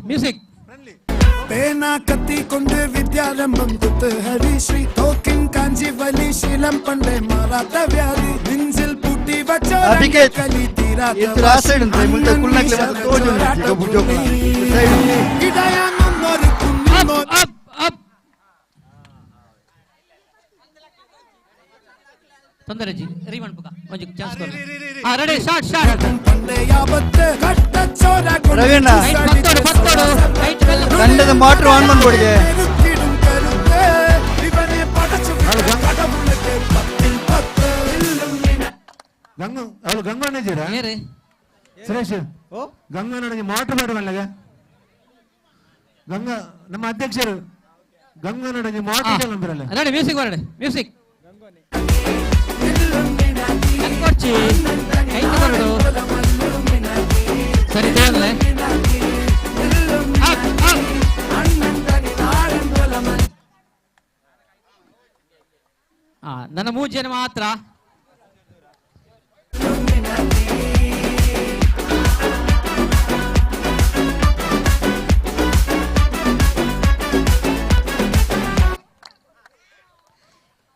ಮ್ಯೂಸಿಕ್ பேனா கத்தி கொண்டு வித்யாரம்பம் குத்து ஹரிஸ்ரீ தோக்கின் காஞ்சி வலி சீலம் பண்டே மாறாத வியாதி நெஞ்சில் பூட்டி வச்ச கலி தீராத இதயானொரு குன்னோ ತೊಂದರೆ ಜಿ ರೀವನ್ ಪುಕ ಒಂದು ಚಾನ್ಸ್ ಕೊಡು ರೆಡಿ ಸ್ಟಾರ್ಟ್ ಪಂಡೆ ಯಾವತ್ತು ಕಟ್ಟ ಚೋರ ರವೀಣ ಗಂಡದ ಮೋಟರ್ ಆನ್ ಮಾಡ್ಕೊಡಿಗೆ ಅವಳು ಗಂಗಣ್ಣಜೀರ ಸುರೇಶ್ ಗಂಗಣ್ಣ ಮೋಟರ್ ಮಾಡುವಲ್ಲಗ ಗಂಗಾ ನಮ್ಮ ಅಧ್ಯಕ್ಷರು ಗಂಗಣ್ಣ ಮೋಟರ್ ನಂಬರಲ್ಲ ರೆಡಿ ಮ್ಯೂಸಿಕ್ ಬರಡೆ ಮ್ಯೂಸಿಕ್ ಕೊಡ್ಚಿ ಕೈ ತಗೊಂಡು ಸರಿ ತಗೊಳ್ಳೆ ನನ್ನ 3 ಜನ ಮಾತ್ರ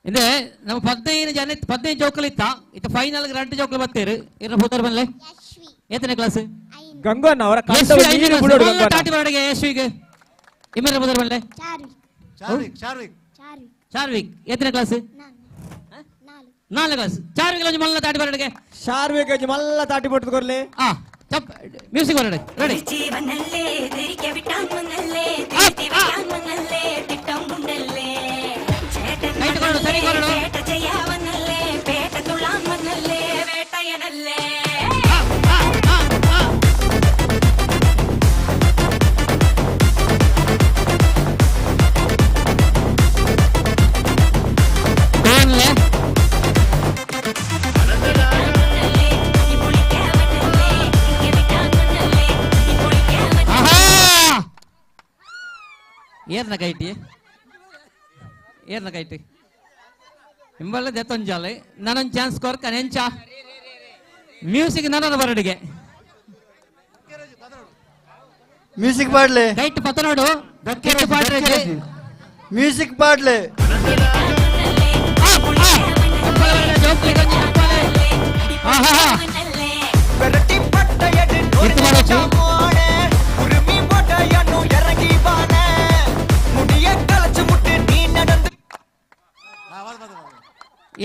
ಇದೆ ನಮ್ಮ 15 ಜೋಕಲ್ ಇತ್ತ ಇತ್ತ ಫೈನಲ್ 2 ಜೋಕಲ್ ಬರ್ತೇರು ಇರ ಹೋದರ್ ಬನ್ಲೆ ಎತ್ತನೇ ಕ್ಲಾಸ್ ಗಂಗಣ್ಣ ಅವರ ಟಾಟಿ ಬರಡೆಗೆ ಯಶ್ವಿಗೆ ಇಮ್ಮರ ಹೋದರ್ ಬನ್ಲೆ ಚಾರ್ವಿಕ್ ಎತ್ತನೇ ಕ್ಲಾಸ್ 4 ಕ್ಲಾಸ್ ಚಾರ್ವಿಕ್ ಲಂಜ್ ಮಲ್ಲ ಟಾಟಿ ಬರಡೆಗೆ ಶಾರ್ವಿಕ್ ಮಲ್ಲ ಟಾಟಿ ಬಿಟ್ಟು ಕೊರ್ಲೆ ಚಪ್ ಮ್ಯೂಸಿಕ್ ಬರಡೆ ರೆಡಿ ಜೀವನಲ್ಲೇ ದಿರಿಕೆ ವಿಟಾಮಿನಲ್ಲೇ ದಿರಿಕೆ ತಿಟ್ಟಂಗುಂಡಲ್ಲೇ ಸರಿ ಕೊರಡು ಬೇಟ ಜಯವನಲ್ಲೇ ಬೇಟ ತುಳಾಮನಲ್ಲೇ ಬೇಟಯನಲ್ಲೇ ಏರ್ನ ಕೈಟಿ ಇಂಬಲ್ಲ ದೆತ್ತೊಂಜಾಲೆ ನನೊಂದು ಚಾನ್ಸ್ ಕೊರ್ಕ ನೆಂಚ ಮ್ಯೂಸಿಕ್ ನನ್ನ ಬರಡಿಗೆ ಮ್ಯೂಸಿಕ್ ಪಾಡ್ಲೆ ಕೈಟ್ ಪತನೋಡು ಕೈಟ್ ಪಾಡ್ರೆ ಮ್ಯೂಸಿಕ್ ಪಾಡ್ಲೆ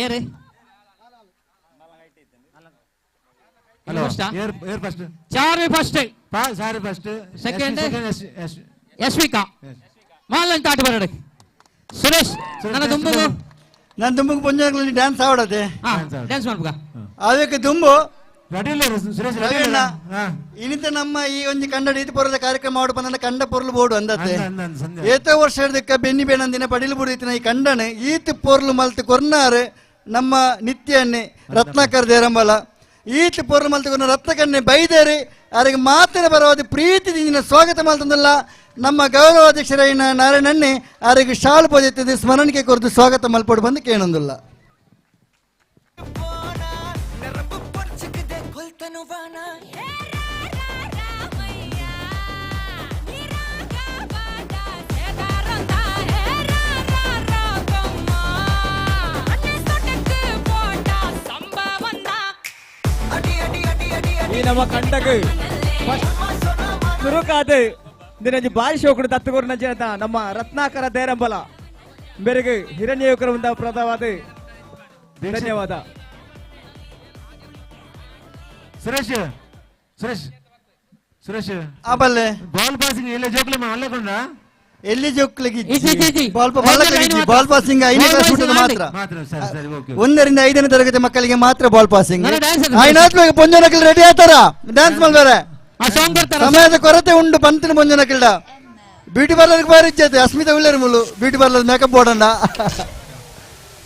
ಏರಿ ಚಾರ್ವಿ ಫಸ್ಟ್ ಸೆಕೆಂಡ್ ಯಶ್ವಿಕಾ ಮಾಲನ್ ತಾಟಿ ಬರಡೆ ಸುರೇಶ್ ನನ್ನ ದುಂಬುಗು ಪುಂಜಾಗ್ಲಿ ಡ್ಯಾನ್ಸ್ ಆವಡತೆ ಡ್ಯಾನ್ಸ್ ಮಾಡ್ಬೇಕ ಅದಕ್ಕೆ ದುಂಬು ಇನಿತ ನಮ್ಮ ಈ ಒಂದು ಕಂಡ ಈತ ಪೊರದ ಕಾರ್ಯಕ್ರಮ ಮಾಡು ಬಂದ ಕಂಡ ಪೊರ್ಲು ಬೋಡು ಅಂದತ್ತೆ ಏತ ವರ್ಷ ಹಿಡ್ದಕ್ಕ ಬೆನ್ನಿ ಬೇಣಂದಿನ ಪಡಿಲು ಬುಡಿತಿನ ಈ ಕಂಡನೆ ಈತ ಪೊರ್ಲು ಮಲ್ತು ಕೊರ್ನಾರು ನಮ್ಮ ನಿತ್ಯನ್ನೇ ರತ್ನಾಕರ ದೇರಂಬಲ ಈತ ಪೊರ್ಲು ಮಲ್ತು ಕೊರ್ನ ರತ್ನಕನ್ನೇ ಬೈದೇರಿ ಅವರಿಗೆ ಮಾತಿನ ಬರವಾದ ಪ್ರೀತಿದಿಂದ ಸ್ವಾಗತ ಮಾಡ್ತಂದಲ್ಲ ನಮ್ಮ ಗೌರವಾಧ್ಯಕ್ಷರೈನ ನಾರಾಯಣನ್ನೇ ಅವರಿಗೆ ಶಾಲು ಪೋದಿತ್ತದೆ ಸ್ಮರಣಿಕೆ ಕೊರದು ಸ್ವಾಗತ ಮಲ್ಪಡು ಬಂದು ಕೇಳೊಂದಿಲ್ಲ ಈ ನಮ್ಮ ಕಂಡಗ ಸುರುಕಾದ ದಿನಜಿ ಬಾರಿ ಶೋಕಡು ದತ್ತುಗುರು ನಂಚಿನ ನಮ್ಮ ರತ್ನಾಕರ ದೇರಂಬಲ ಮೇರೆಗೆ ಹಿರಣ್ಯಯುಕರ ಒಂದು ಪ್ರದವಾದ ಧನ್ಯವಾದ. ಸುರೇಶ್ ಸುರೇಶ್ ಸುರೇಶ್ ಆಬಲ್ಲೆ ಬಾಲ್ ಪಾಸಿಂಗ್ ಎಲ್ಲ ಜೋಕ್ಲಿ ಮಲ್ಲಕೊಂಡ ಎಲ್ಲಿ ಜೋಕ್ಲಿಗೆ ಬಾಲ್ ಪಾಸಿಂಗ್ 5ನೇ ಕ್ಲಾಸ್ ಮಾತ್ರ ಮಾತ್ರ ಸರಿ ಸರಿ ಓಕೆ 1ರಿಂದ 5ನೇ ತರಗತಿ ಮಕ್ಕಳಿಗೆ ಮಾತ್ರ ಬಾಲ್ ಪಾಸಿಂಗ್. ಆಯ್ನಾತ್ಬೇಕು ಪೊಂಜನಕಲ್ ರೆಡಿ ಆತಾರ ಡ್ಯಾನ್ಸ್ ಮಾಡ್ಬೇರೆ ಸಮಯದ ಕೊರತೆ ಉಂಡು ಪಂತಿನ ಪೊಂಜನಕಲ್ಡ ಬ್ಯೂಟಿ ಪಾರ್ಲರ್ ಬಾರಿ ಇಚ್ಛೆ ಅಸ್ಮಿತಾ ಉಳ್ಳೇರು ಮುಳ್ಳು ಬ್ಯೂಟಿ ಪಾರ್ಲರ್ ಮೇಕಪ್ ಬೋರ್ಡಂಡ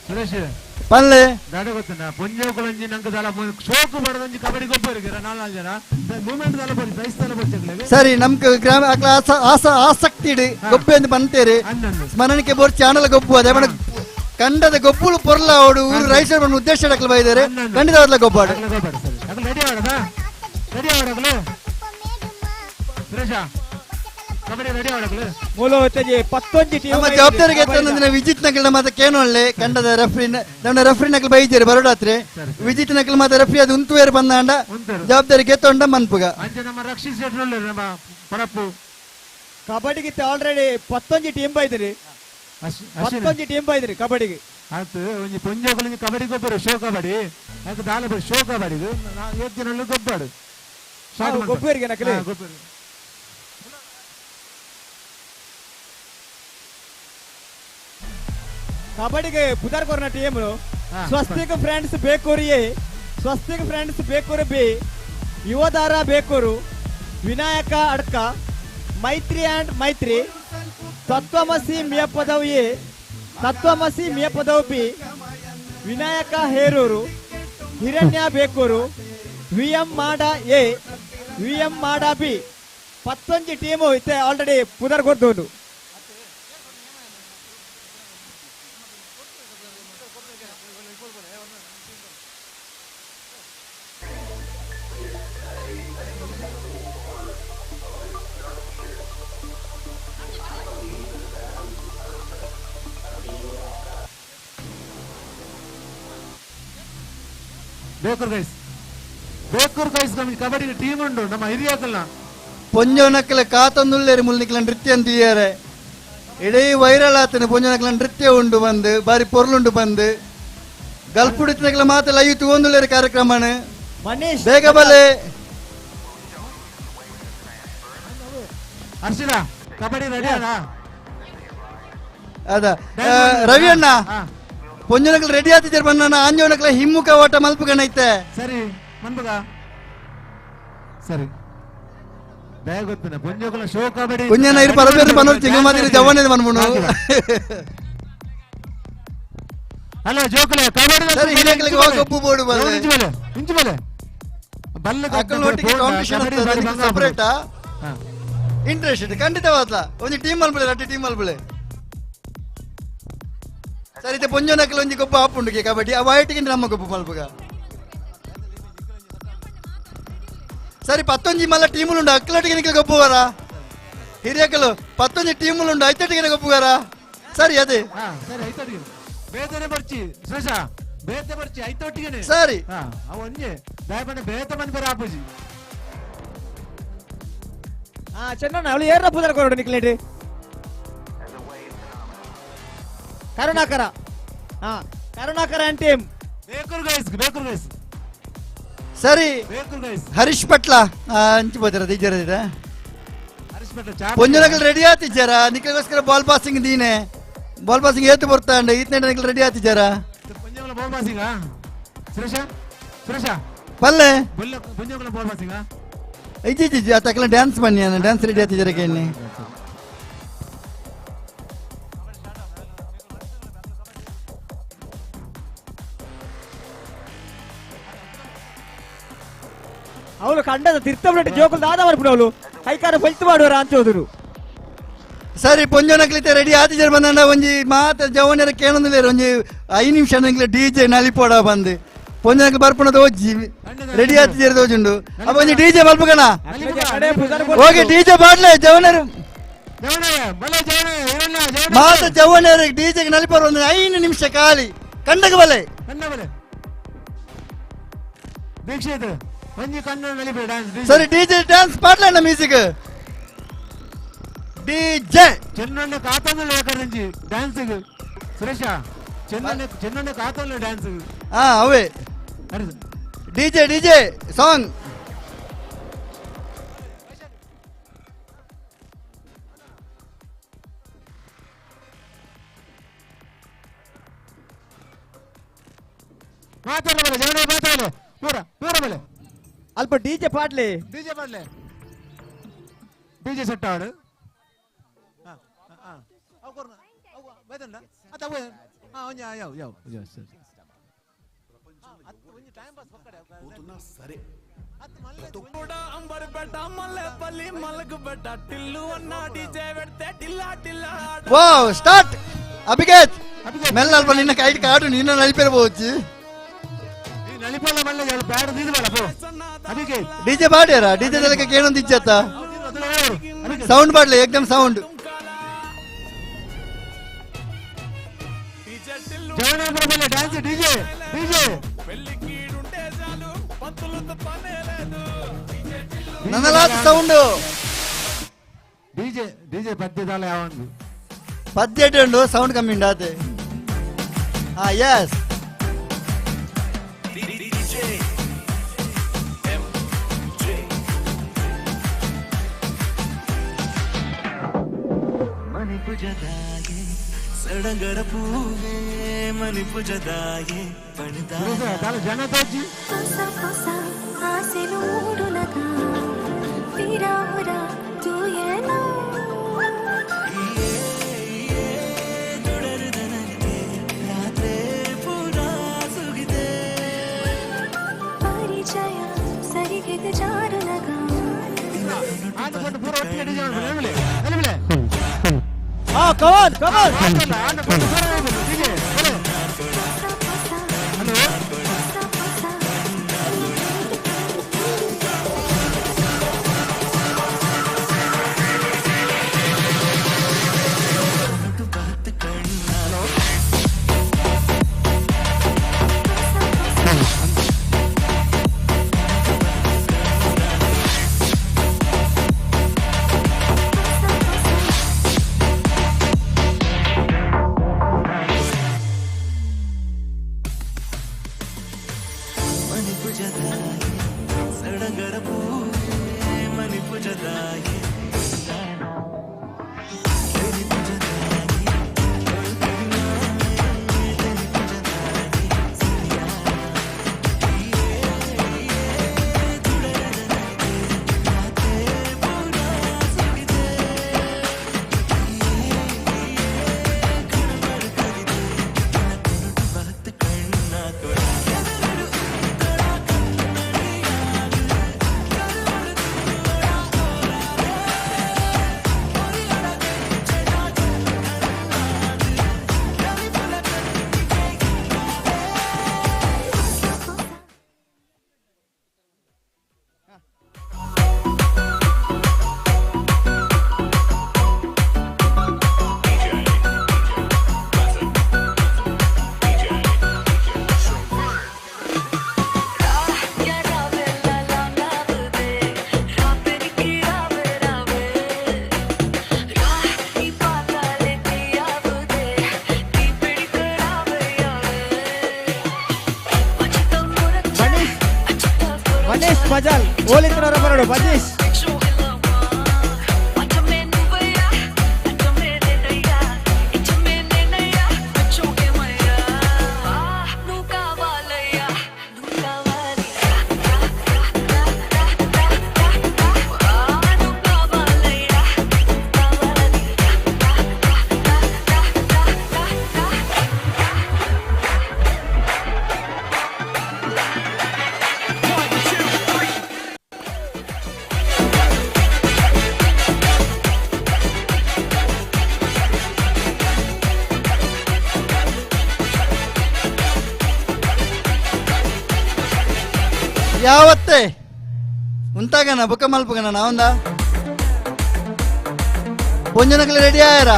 ಸುರೇಶ್ ಪಲ್ಲೆ ದಾಡ ಗೊತ್ತನ ಪೊಂಜೋಕಳಂಜಿ ನಂಕ ದಾಲ ಶೋಕು ಬಡದಂಜಿ ಕಬಡ್ಡಿ ಗೊಬ್ಬರಿಗೆ 4 ಜನ ಮೂವ್ಮೆಂಟ್ ದಾಲ ಬರಿ ಪ್ರೈಸ್ ದಾಲ ಬರ್ಚಕ್ಲೆಗೆ ಸರಿ ನಮ್ಗೆ ಗ್ರಾಮ ಆಸಕ್ತಿ ಇಡಿ ಗೊಬ್ಬೆ ಅಂತ ಬಂತೇರಿ ಸ್ಮರಣಕ್ಕೆ ಬೋರ್ ಚಾನಲ್ ಗೊಬ್ಬು ಅದೇ ಕಂಡದ ಗೊಬ್ಬುಲು ಪೊರ್ಲ ಅವಡು ಊರು ರೈಸ್ ಉದ್ದೇಶ ಬೈದಾರೆ ಖಂಡಿತ ಗೊಬ್ಬಾಡು ರೆಡಿ ಆಡದ ರೆಡಿ ಆಡಗಲು ಸುರೇಶ ಕಬಡ್ಡಿ ರೆಡಿ ಆಡಗಲು ಮೂಲ ಹೊತ್ತಜಿ 11 ಟೀಮ್ ನಮ್ಮ ಜವಾಬ್ದಾರಿಗೆ ಎತ್ತಂದ್ರೆ ವಿಜಿತ್ ನಕಲ್ ಮತ್ತೆ ಕೇನೊಳ್ಳೆ ಕಂಡದ ರೆಫ್ರಿ ನಮ್ಮ ರೆಫ್ರಿ ನಕಲ್ ಬೈದಿರಿ ಬರೋಡಾತ್ರಿ ವಿಜಿತ್ ನಕಲ್ ಮತ್ತೆ ರೆಫ್ರಿ ಅದು ಉಂತುವೇರು ಬಂದಾಂಡ ಜವಾಬ್ದಾರಿಗೆ ಎತ್ತೊಂಡ ಮನ್ಪುಗ ಅಂಚೆ ನಮ್ಮ ರಕ್ಷಿಸಿಟ್ರೊಳ್ಳೆ ನಮ್ಮ ಪರಪ್ಪು ಕಬಡ್ಡಿಗೆ ಆಲ್ರೆಡಿ 11 ಟೀಮ್ ಬೈದಿರಿ 11 ಟೀಮ್ ಬೈದಿರಿ ಕಬಡ್ಡಿಗೆ ಆಯ್ತು ಒಂಜಿ ಪೊಂಜೋಕಲಿಗೆ ಕಬಡ್ಡಿ ಗೊಬ್ಬರ ಶೋ ಕಬಡ್ಡಿ ಯಾಕೆ ದಾಲ ಬರಿ ಶೋ ಕಬಡ್ಡಿಗೆ 7 ದಿನಲ್ಲೂ ಗೊಬ್ಬಾಡು ಗೊಬ್ಬರಿಗೆ ನಕಲಿ ಗೊಬ್ಬರ ಕಬಡ್ಡಿಗೆ ಪುದಾರ್ ಕೊರ್ನ ಟೀಮ್ ಸ್ವಸ್ತಿಕ್ ಫ್ರೆಂಡ್ಸ್ ಬೇಕೂರಿಯೇ Swastik friends Bekur B Yuvadhara Bekur Vinayaka Adka Maitri and ಮೈತ್ರಿ ತತ್ವಮಸಿ ಮಿಯ ಪದವು ಎ ತತ್ವಮಸಿ ಮಿಯ ಪದವು ಬಿ ವಿನಾಯಕ ಹೇರೂರು ಹಿರಣ್ಯ ಬೇಕೂರು ವಿಎಂ ಮಾಡ ಎ ವಿಎಂ ಮಾಡ ಬಿ 11 ಟೀಮು ಇತ್ತೆ ಆಲ್ರೆಡಿ ಪುದಾರ್ ಕೊರ್ದೋನು ಬೇಕೂರ್ ಗೈಸ್ ನಮಗೆ ಕಬಡ್ಡಿ ಟೀಮ್ ಉಂಟು ನಮ್ಮ ಹಿರಿಯಕಲ್ನ ಪೊಂಜೋನಕ್ಕಲ ಕಾತಂದುಲ್ಲೇರಿ ಮುಲ್ನಿಕ್ಲ ನೃತ್ಯ ಅಂತಿದ್ದಾರೆ ಇಡೀ ವೈರಲ್ ಆತನ ಪೊಂಜೋನಕ್ಕಲ ನೃತ್ಯ ಉಂಡು ಬಂದು ಬಾರಿ ಪೊರ್ಲುಂಡು ಬಂದು ಗಲ್ಪುಡಿತನಕ್ಕಲ ಮಾತ ಲೈವ್ ತಗೊಂದುಲ್ಲೇರಿ ಕಾರ್ಯಕ್ರಮನ ಮನೀಶ್ ಬೇಗ ಬಲೆ ಹರ್ಷಿದ ಕಬಡ್ಡಿ ರೆಡಿ ಅಣ್ಣ ಅದ ರವಿ ಅಣ್ಣ ಪೊಂಜನಕಲ್ ರೆಡಿ ಆತಿದ್ದಾರೆ ಬಣ್ಣ ಆಂಜೋನಕಲ ಹಿಮ್ಮುಖ ಓಟ ಮಲ್ಪುಗಣ ಐತೆ ಸರಿ ಮನ್ಬಗ ಸರಿ ಬೇಗ ಗೊತ್ತಿನ ಪೊಂಜೋಕಲ ಶೋ ಕಬಡ್ಡಿ ಕುಂಜನ ಇರು ಪರಬೇರು ಬನ್ನೋರು ಚಿಂಗಮಾದಿರಿ ಜವಾನೇದ ಬನ್ಬಿಡು ಅಲ್ಲ ಜೋಕಲೆ ಕಬಡ್ಡಿ ಸರಿ ಹಿರೇಕಲಿಗೆ ಹೋಗಿ ಒಪ್ಪು ಬೋರ್ಡು ಬಂದೆ ಇಂಚು ಮೇಲೆ ಬಲ್ಲ ಅಕ್ಕಲ್ ಒಟ್ಟಿಗೆ ಕಾಂಪಿಟಿಷನ್ ಸೆಪರೇಟ್ ಇಂಟ್ರೆಸ್ಟ್ ಖಂಡಿತವಾದ ಒಂದು ಟೀಮ್ ಮಲ್ಬಿಳೆ ರಟ್ಟಿ ಟೀಮ್ ಮಲ್ಬಿಳೆ ಸರಿ ಇದು ಪೊಂಜೋನಕಲ್ ಒಂಜಿ ಗೊಬ್ಬ ಆಪುಂಡು ಕಬಡ್ಡಿ ಆ ವೈಟಿಗೆ ನಮ್ಮ ಗೊಬ್ಬ ಮಲ್ಪುಗ ಸರಿ 11 ಮಲ್ಲ ಟೀಮುలుండు ಅಕ್ಕಲಟಿಗೆ ನಿಕಲ್ ಗೊಬ್ಬುವರ ಹಿರಿಯಕಲು 11 ಟೀಮುలుండు ಐತಟಿಗೆ ಗೊಬ್ಬುವರ ಸರಿ ಅದೇ ಸರಿ ಐತಟಿಗೆ ಬೇತನೆ ಬರ್ಚಿ ಶ್ರೇಷ ಬೇತೆ ಬರ್ಚಿ ಐತಟಿಗೆ ಸರಿ ಅವ ಒಂಜೆ ದಯಪಂಡ ಬೇತ ಮನ್ ಬರ ಆಪುಜಿ ಚೆನ್ನ ಅವಳು ಏರ ಪುದರ್ ಕೊರಡು ನಿಕ್ಲೇಡಿ Karunakara Karunakara and team Bekur guys ಸರಿ ಬೇಕೂರ್ ಗೈಸ್ ಹರೀಶ್ ಪಟ್ಲ ಅಂಚಿ ಬೋದರ ದಿಜರ ಹರೀಶ್ ಪಟ್ಲ ಪೊಂಜನಕಲ್ ರೆಡಿ ಆತಿದ್ದಾರ ನಿಕಗೋಸ್ಕರ ಬಾಲ್ ಪಾಸಿಂಗ್ ದೀನೆ ಬಾಲ್ ಪಾಸಿಂಗ್ ಏತು ಬರ್ತಾಂಡ ಈತನೆ ನಿಕಲ್ ರೆಡಿ ಆತಿದ್ದಾರ ಪೊಂಜನಕಲ್ ಬಾಲ್ ಪಾಸಿಂಗ್ ಸುರೇಶ ಪಲ್ಲೆ ಪೊಂಜನಕಲ್ ಬಾಲ್ ಪಾಸಿಂಗ್ ಇಜ್ಜಿ ಅತ್ತಕಲ ಡ್ಯಾನ್ಸ್ ಬನ್ನಿ ಡ್ಯಾನ್ಸ್ ರೆಡಿ ಆತಿದ್ದಾರೆ ಕೇಳಿ ಅವಳು ಕಂಡದ ತಿರ್ತಬಟ್ಟು ಜೋಕುಲ್ ದಾದ ಬರ್ಬಿಡು ಅವಳು ಕೈಕಾರ ಫಲಿತ ಮಾಡುವರ ಅಂತ ಹೋದ್ರು ಸರಿ ಪೊಂಜೋನಕ್ಲಿತೆ ರೆಡಿ ಆತಿದ್ದಾರೆ ಬಂದ ಒಂಜಿ ಮಾತ ಜವನರ ಕೇಳೊಂದಿಲ್ಲ ಒಂಜಿ 5 ನಿಮಿಷ ನಂಗೆ ಡಿಜೆ ನಲಿಪೋಡ ಬಂದು ಪೊಂಜನಕಲ್ ಬರ್ಪುಣದ ಓಜಿ ರೆಡಿ ಆತಿದ್ದಾರೆ ತೋಜುಂಡು ಅಪ್ಪ ಒಂಜಿ ಡಿಜೆ ಮಲ್ಪುಗಣ ಹೋಗಿ ಡಿಜೆ ಬಾಡ್ಲೆ ಜವನರು ಮಾತ ಜವನರ ಡಿಜೆಗೆ ನಲಿಪೋರು ಒಂದು 5 ನಿಮಿಷ ಖಾಲಿ ಕಂಡಗ ಬಲೆ ದೀಕ್ಷಿತ್ ಒಂಜಿ ಕನ್ನಡ ನಲಿಪೆ ಡ್ಯಾನ್ಸ್ ಸರಿ ಡಿಜೆ ಡ್ಯಾನ್ಸ್ ಪಾಡ್ಲಣ್ಣ ಮ್ಯೂಸಿಕ್ ಡಿಜೆ ಚೆನ್ನಣ್ಣ ಕಾತಂದ್ರೆ ಯಾಕಂದ್ರೆ ಡ್ಯಾನ್ಸಿಗೆ ಸುರೇಶ ಚೆನ್ನಣ್ಣ ಕಾತಂದ್ರೆ ಡ್ಯಾನ್ಸ್ ಅವೇ ಡಿಜೆ ಡಿಜೆ ಸಾಂಗ್ ಮಾತಾಡಲ್ಲ ಜನ ಮಾತಾಡಲ್ಲ ಪೂರ ಪೂರ ಮೇಲೆ ಅಲ್ಪ ಡಿಜೆ ಪಾಡ್ಲೆ ಡಿಜೆ ಸೆಟ್ ಆಡು సరే వావ్ స్టార్ట్ అభికేత్ మెల్ల అల్ప నిన్న కైట్ కాడు నిన్న నలిపేరపోవచ్చు నలిపల్ల మళ్ళీ బ్యాడ్ తీసుకోవాల పో అభికేత్ డీజే పాడారా డీజే దగ్గర కేనం తెచ్చేస్తా సౌండ్ పాడలే ఏకదం సౌండ్ జవనేంద్ర డాన్స్ డీజే డీజే నన్నలాత సౌండ్ డీజే డీజే పద్యదాల యావండి పద్యటండు సౌండ్ కమ్మిండి ఆతే yes ಮಣಿಪುಜದಾಗೆ ಸಡಗರ ಪೂವೆ ಮಣಿಪುಜದಾಗೆ ಪಣಿದಾಲ ಜನ ತೋಜಿ ಹೊಸ ಹೊಸ ಆಸೆ ನೋಡುಲಗ ತೀರಾವರ ತೂಯನೋ ರಾತ್ರಿ ಪೂರ ಸುಗಿದೆ ಪರಿಚಯ ಸರಿಗೆ ಜಾರುಲಗ ಆಟಕೊಂಡು ಪೂರ ಒಟ್ಟಿಗೆ ಡಿಜೆ ಮಾಡ್ಬಿಡಿ ನಲಿಬಿಳೆ ಕಮಾನ್ ಕಮಾನ್ ಸಡಗರ ಪೂವೆ ಮಣಿಪುಜದಾಗೆ ಬಜಾಲ್ ಓಲಿಂದ್ರ ಬರಡು ಬಜೀಶ್ ಯಾವತ್ತೇ ಉಂತಾಗನ ಬುಕ್ಕ ಮಲ್ಪಗನ ನಾವಂದ ಪೊಂಜನಕಲಿ ರೆಡಿ ಆಯರ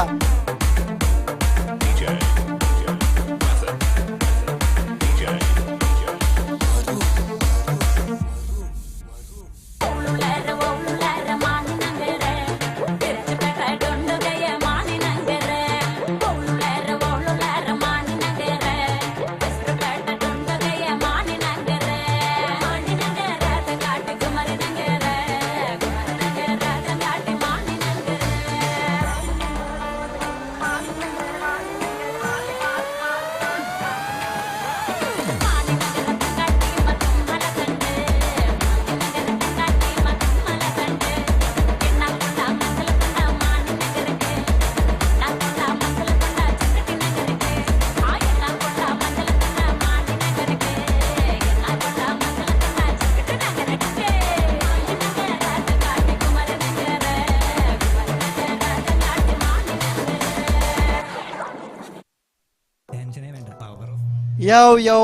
ಯಾವ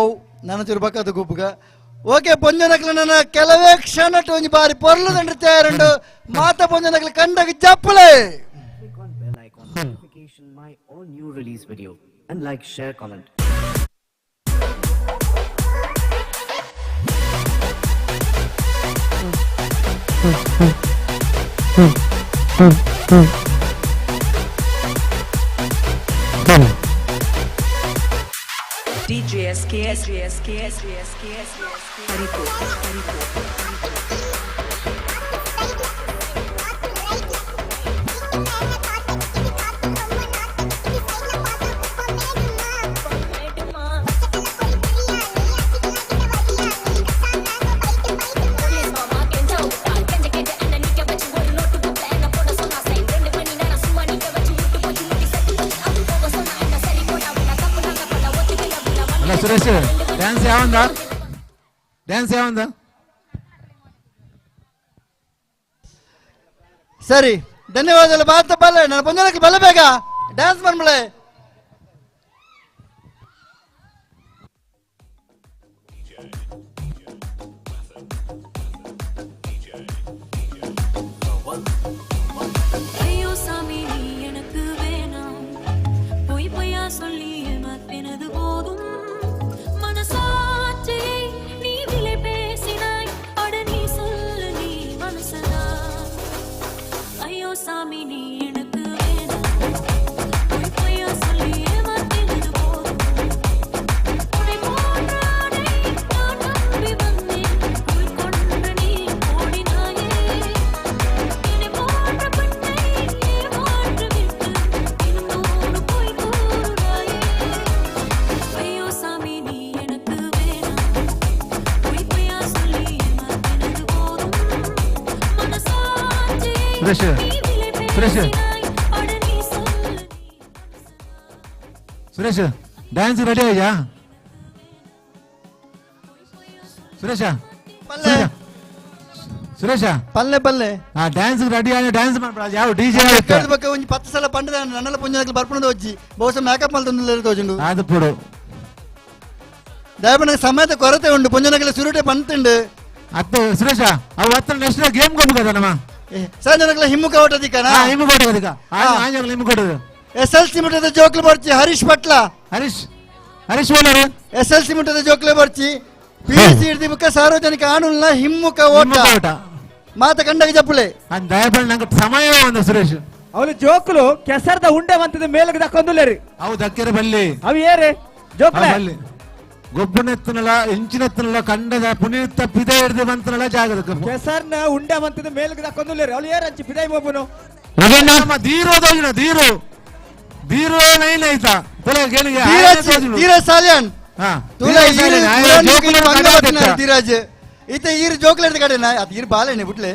ನನ್ನ ತಿರ್ಬೇಕದು ಗುಬ್ಬಗ ಓಕೆ ಪೊಂಜನಕ್ಲ ನನ್ನ ಕೆಲವೇ ಕ್ಷಣ ಒಂಜಿ ಬಾರಿ ಪೊರ್ಲದ ನೃತ್ಯ ಎರಡು ಮಾತ ಪೊಂಜನಕ್ಲ ಕಂಡಾಗ ಚಪ್ಪಲೆ. My all new release video and like, share, comment. DJ SKS Suresh dance ఏముందా ಸರಿ ಧನ್ಯವಾದ ಬಾತ ಬಲ್ಲೆ ನನ್ನ ಪೊಂಜನಕ್ಕೆ ಬಲ್ಲ ಬೇಗ ಡ್ಯಾನ್ಸ್ ಮಾಡ್ಮಳೆ. ஐயோ சாமி நீ எனக்கு வேணாம் பொய் பொய்யா சொல்லி ஏமாத்தினது போதும் மனசாட்சி நீ விலை பேசினாய் அட நீ சொல்லு நீ மனசனா ஐயோ சாமி நீ எனக்கு வேணாம் பொய் பொய்யா சொல்லி ஏமாத்தினது போதும் உன்னை போன்ற ஆடை நான் நம்பி வந்தேன் உள் கொண்டு நீ ஓடினாயே என்னை போன்ற பெண்ணை ஏமாற்று விட்டு இன்னொரு பொய் கூறுகிறாயே ஐயோ சாமி நீ எனக்கு வேணாம் பொய் பொய்யா சொல்லி ஏமாத்தினது போதும் மனசாட்சி சுரேஷ் சுரேஷ் அட நீ சொல்லு ಸುರೇಶ್ ಡ್ಯಾನ್ಸ್ ರೆಡಿ ಆಯ್ಯಾ ಸುರೇಶ ಸುರೇಶ ಪಲ್ಲೆ ಪಲ್ಲೆ ಡ್ಯಾನ್ಸ್ ರೆಡಿ ಆಗಿ ಡ್ಯಾನ್ಸ್ ಮಾಡ್ಬಿಡ ಯಾವ ಡಿಜೆ ಬಗ್ಗೆ ಒಂಜಿ 10 ಸಲ ಪಂಡದ ನನ್ನಲ ಪೊಂಜನಕ್ಕೆ ಬರ್ಪುಣದ వచ్చి ಬಹುಶಃ ಮೇಕಪ್ ಮಲ್ತೊಂದು ತೋಜುಂಡು ಅದು ಪುಡು ದಯಪನಕ್ಕೆ ಸಮಯದ ಕೊರತೆ ಉಂಡು ಪೊಂಜನಕ್ಕೆ ಸುರುಟೆ ಪಂತುಂಡು ಅತ್ತೆ ಸುರೇಶ ಅವು ಹತ್ರ ನೆಕ್ಸ್ಟ್ ಗೇಮ್ ಗೋಮ್ ಕದನಮ್ಮ ಸಂಜನಕ್ಕೆ ಹಿಮ್ಮುಕ ಓಟದಿಕ್ಕನಾ ಹಿಮ್ಮುಕ ಓಟದಿಕ್ಕ ಆಂಜನಕ್ಕೆ ಹಿಮ್ಮುಕ ಓಟದು SLC ಮುಟ್ಟದ ಜೋಕ್ಲು ಬರ್ಚಿ ಹರೀಶ್ ಪಟ್ಲ ಹರೀಶ್ ಓನರು SLC ಮುಟ್ಟದ ಜೋಕ್ಲು ಬರ್ಚಿ PUC ಹಿಡಿದ ಬುಕ್ಕ ಸಾರ್ವಜನಿಕ ಆಣುಲ್ನ ಹಿಮ್ಮುಕ ಓಟ ಮಾತ ಕಂಡಾಗ ಜಪ್ಪುಲೆ ದಯಪಡ ನಂಗೆ ಸಮಯ ಒಂದು ಸುರೇಶ್ ಅವಳು ಜೋಕ್ಲು ಕೆಸರದ ಉಂಡೆ ಮಂತದ ಮೇಲಕ್ಕೆ ದಕ್ಕೊಂದುಲ್ಲೇರಿ ಅವು ದಕ್ಕೆರೆ ಬಲ್ಲಿ ಅವು ಏರಿ ಜೋಕ್ಲೆ ಬಲ್ಲಿ ಗೊಬ್ಬನೆತ್ತನಲ್ಲ ಎಂಚಿನೆತ್ತನಲ್ಲ ಕಂಡದ ಪುನೀತ ಪಿದೆ ಹಿಡಿದು ಬಂತನಲ್ಲ ಜಾಗದ ಕೆಸರ್ನ ಉಂಡೆ ಮಂತದ ಮೇಲಕ್ಕೆ ದಕ್ಕೊಂದುಲ್ಲೇರಿ ಅವಳು ಏರಂಚಿ ಪಿದೈ ಮೊಬ್ಬನು ಧೀರೋ ನೈನ್ ಆಯ್ತಾ ಧೀರಜ್ ಸಾಲಿಯಾನ್ ಧೀರಜ್ ಈತ ಈರು ಜೋಕ್ಲೆ ಹಿಡಿದ ಕಡೆನಾ ಅದು ಈರು ಬಾಲೆನೆ ಬಿಟ್ಲೆ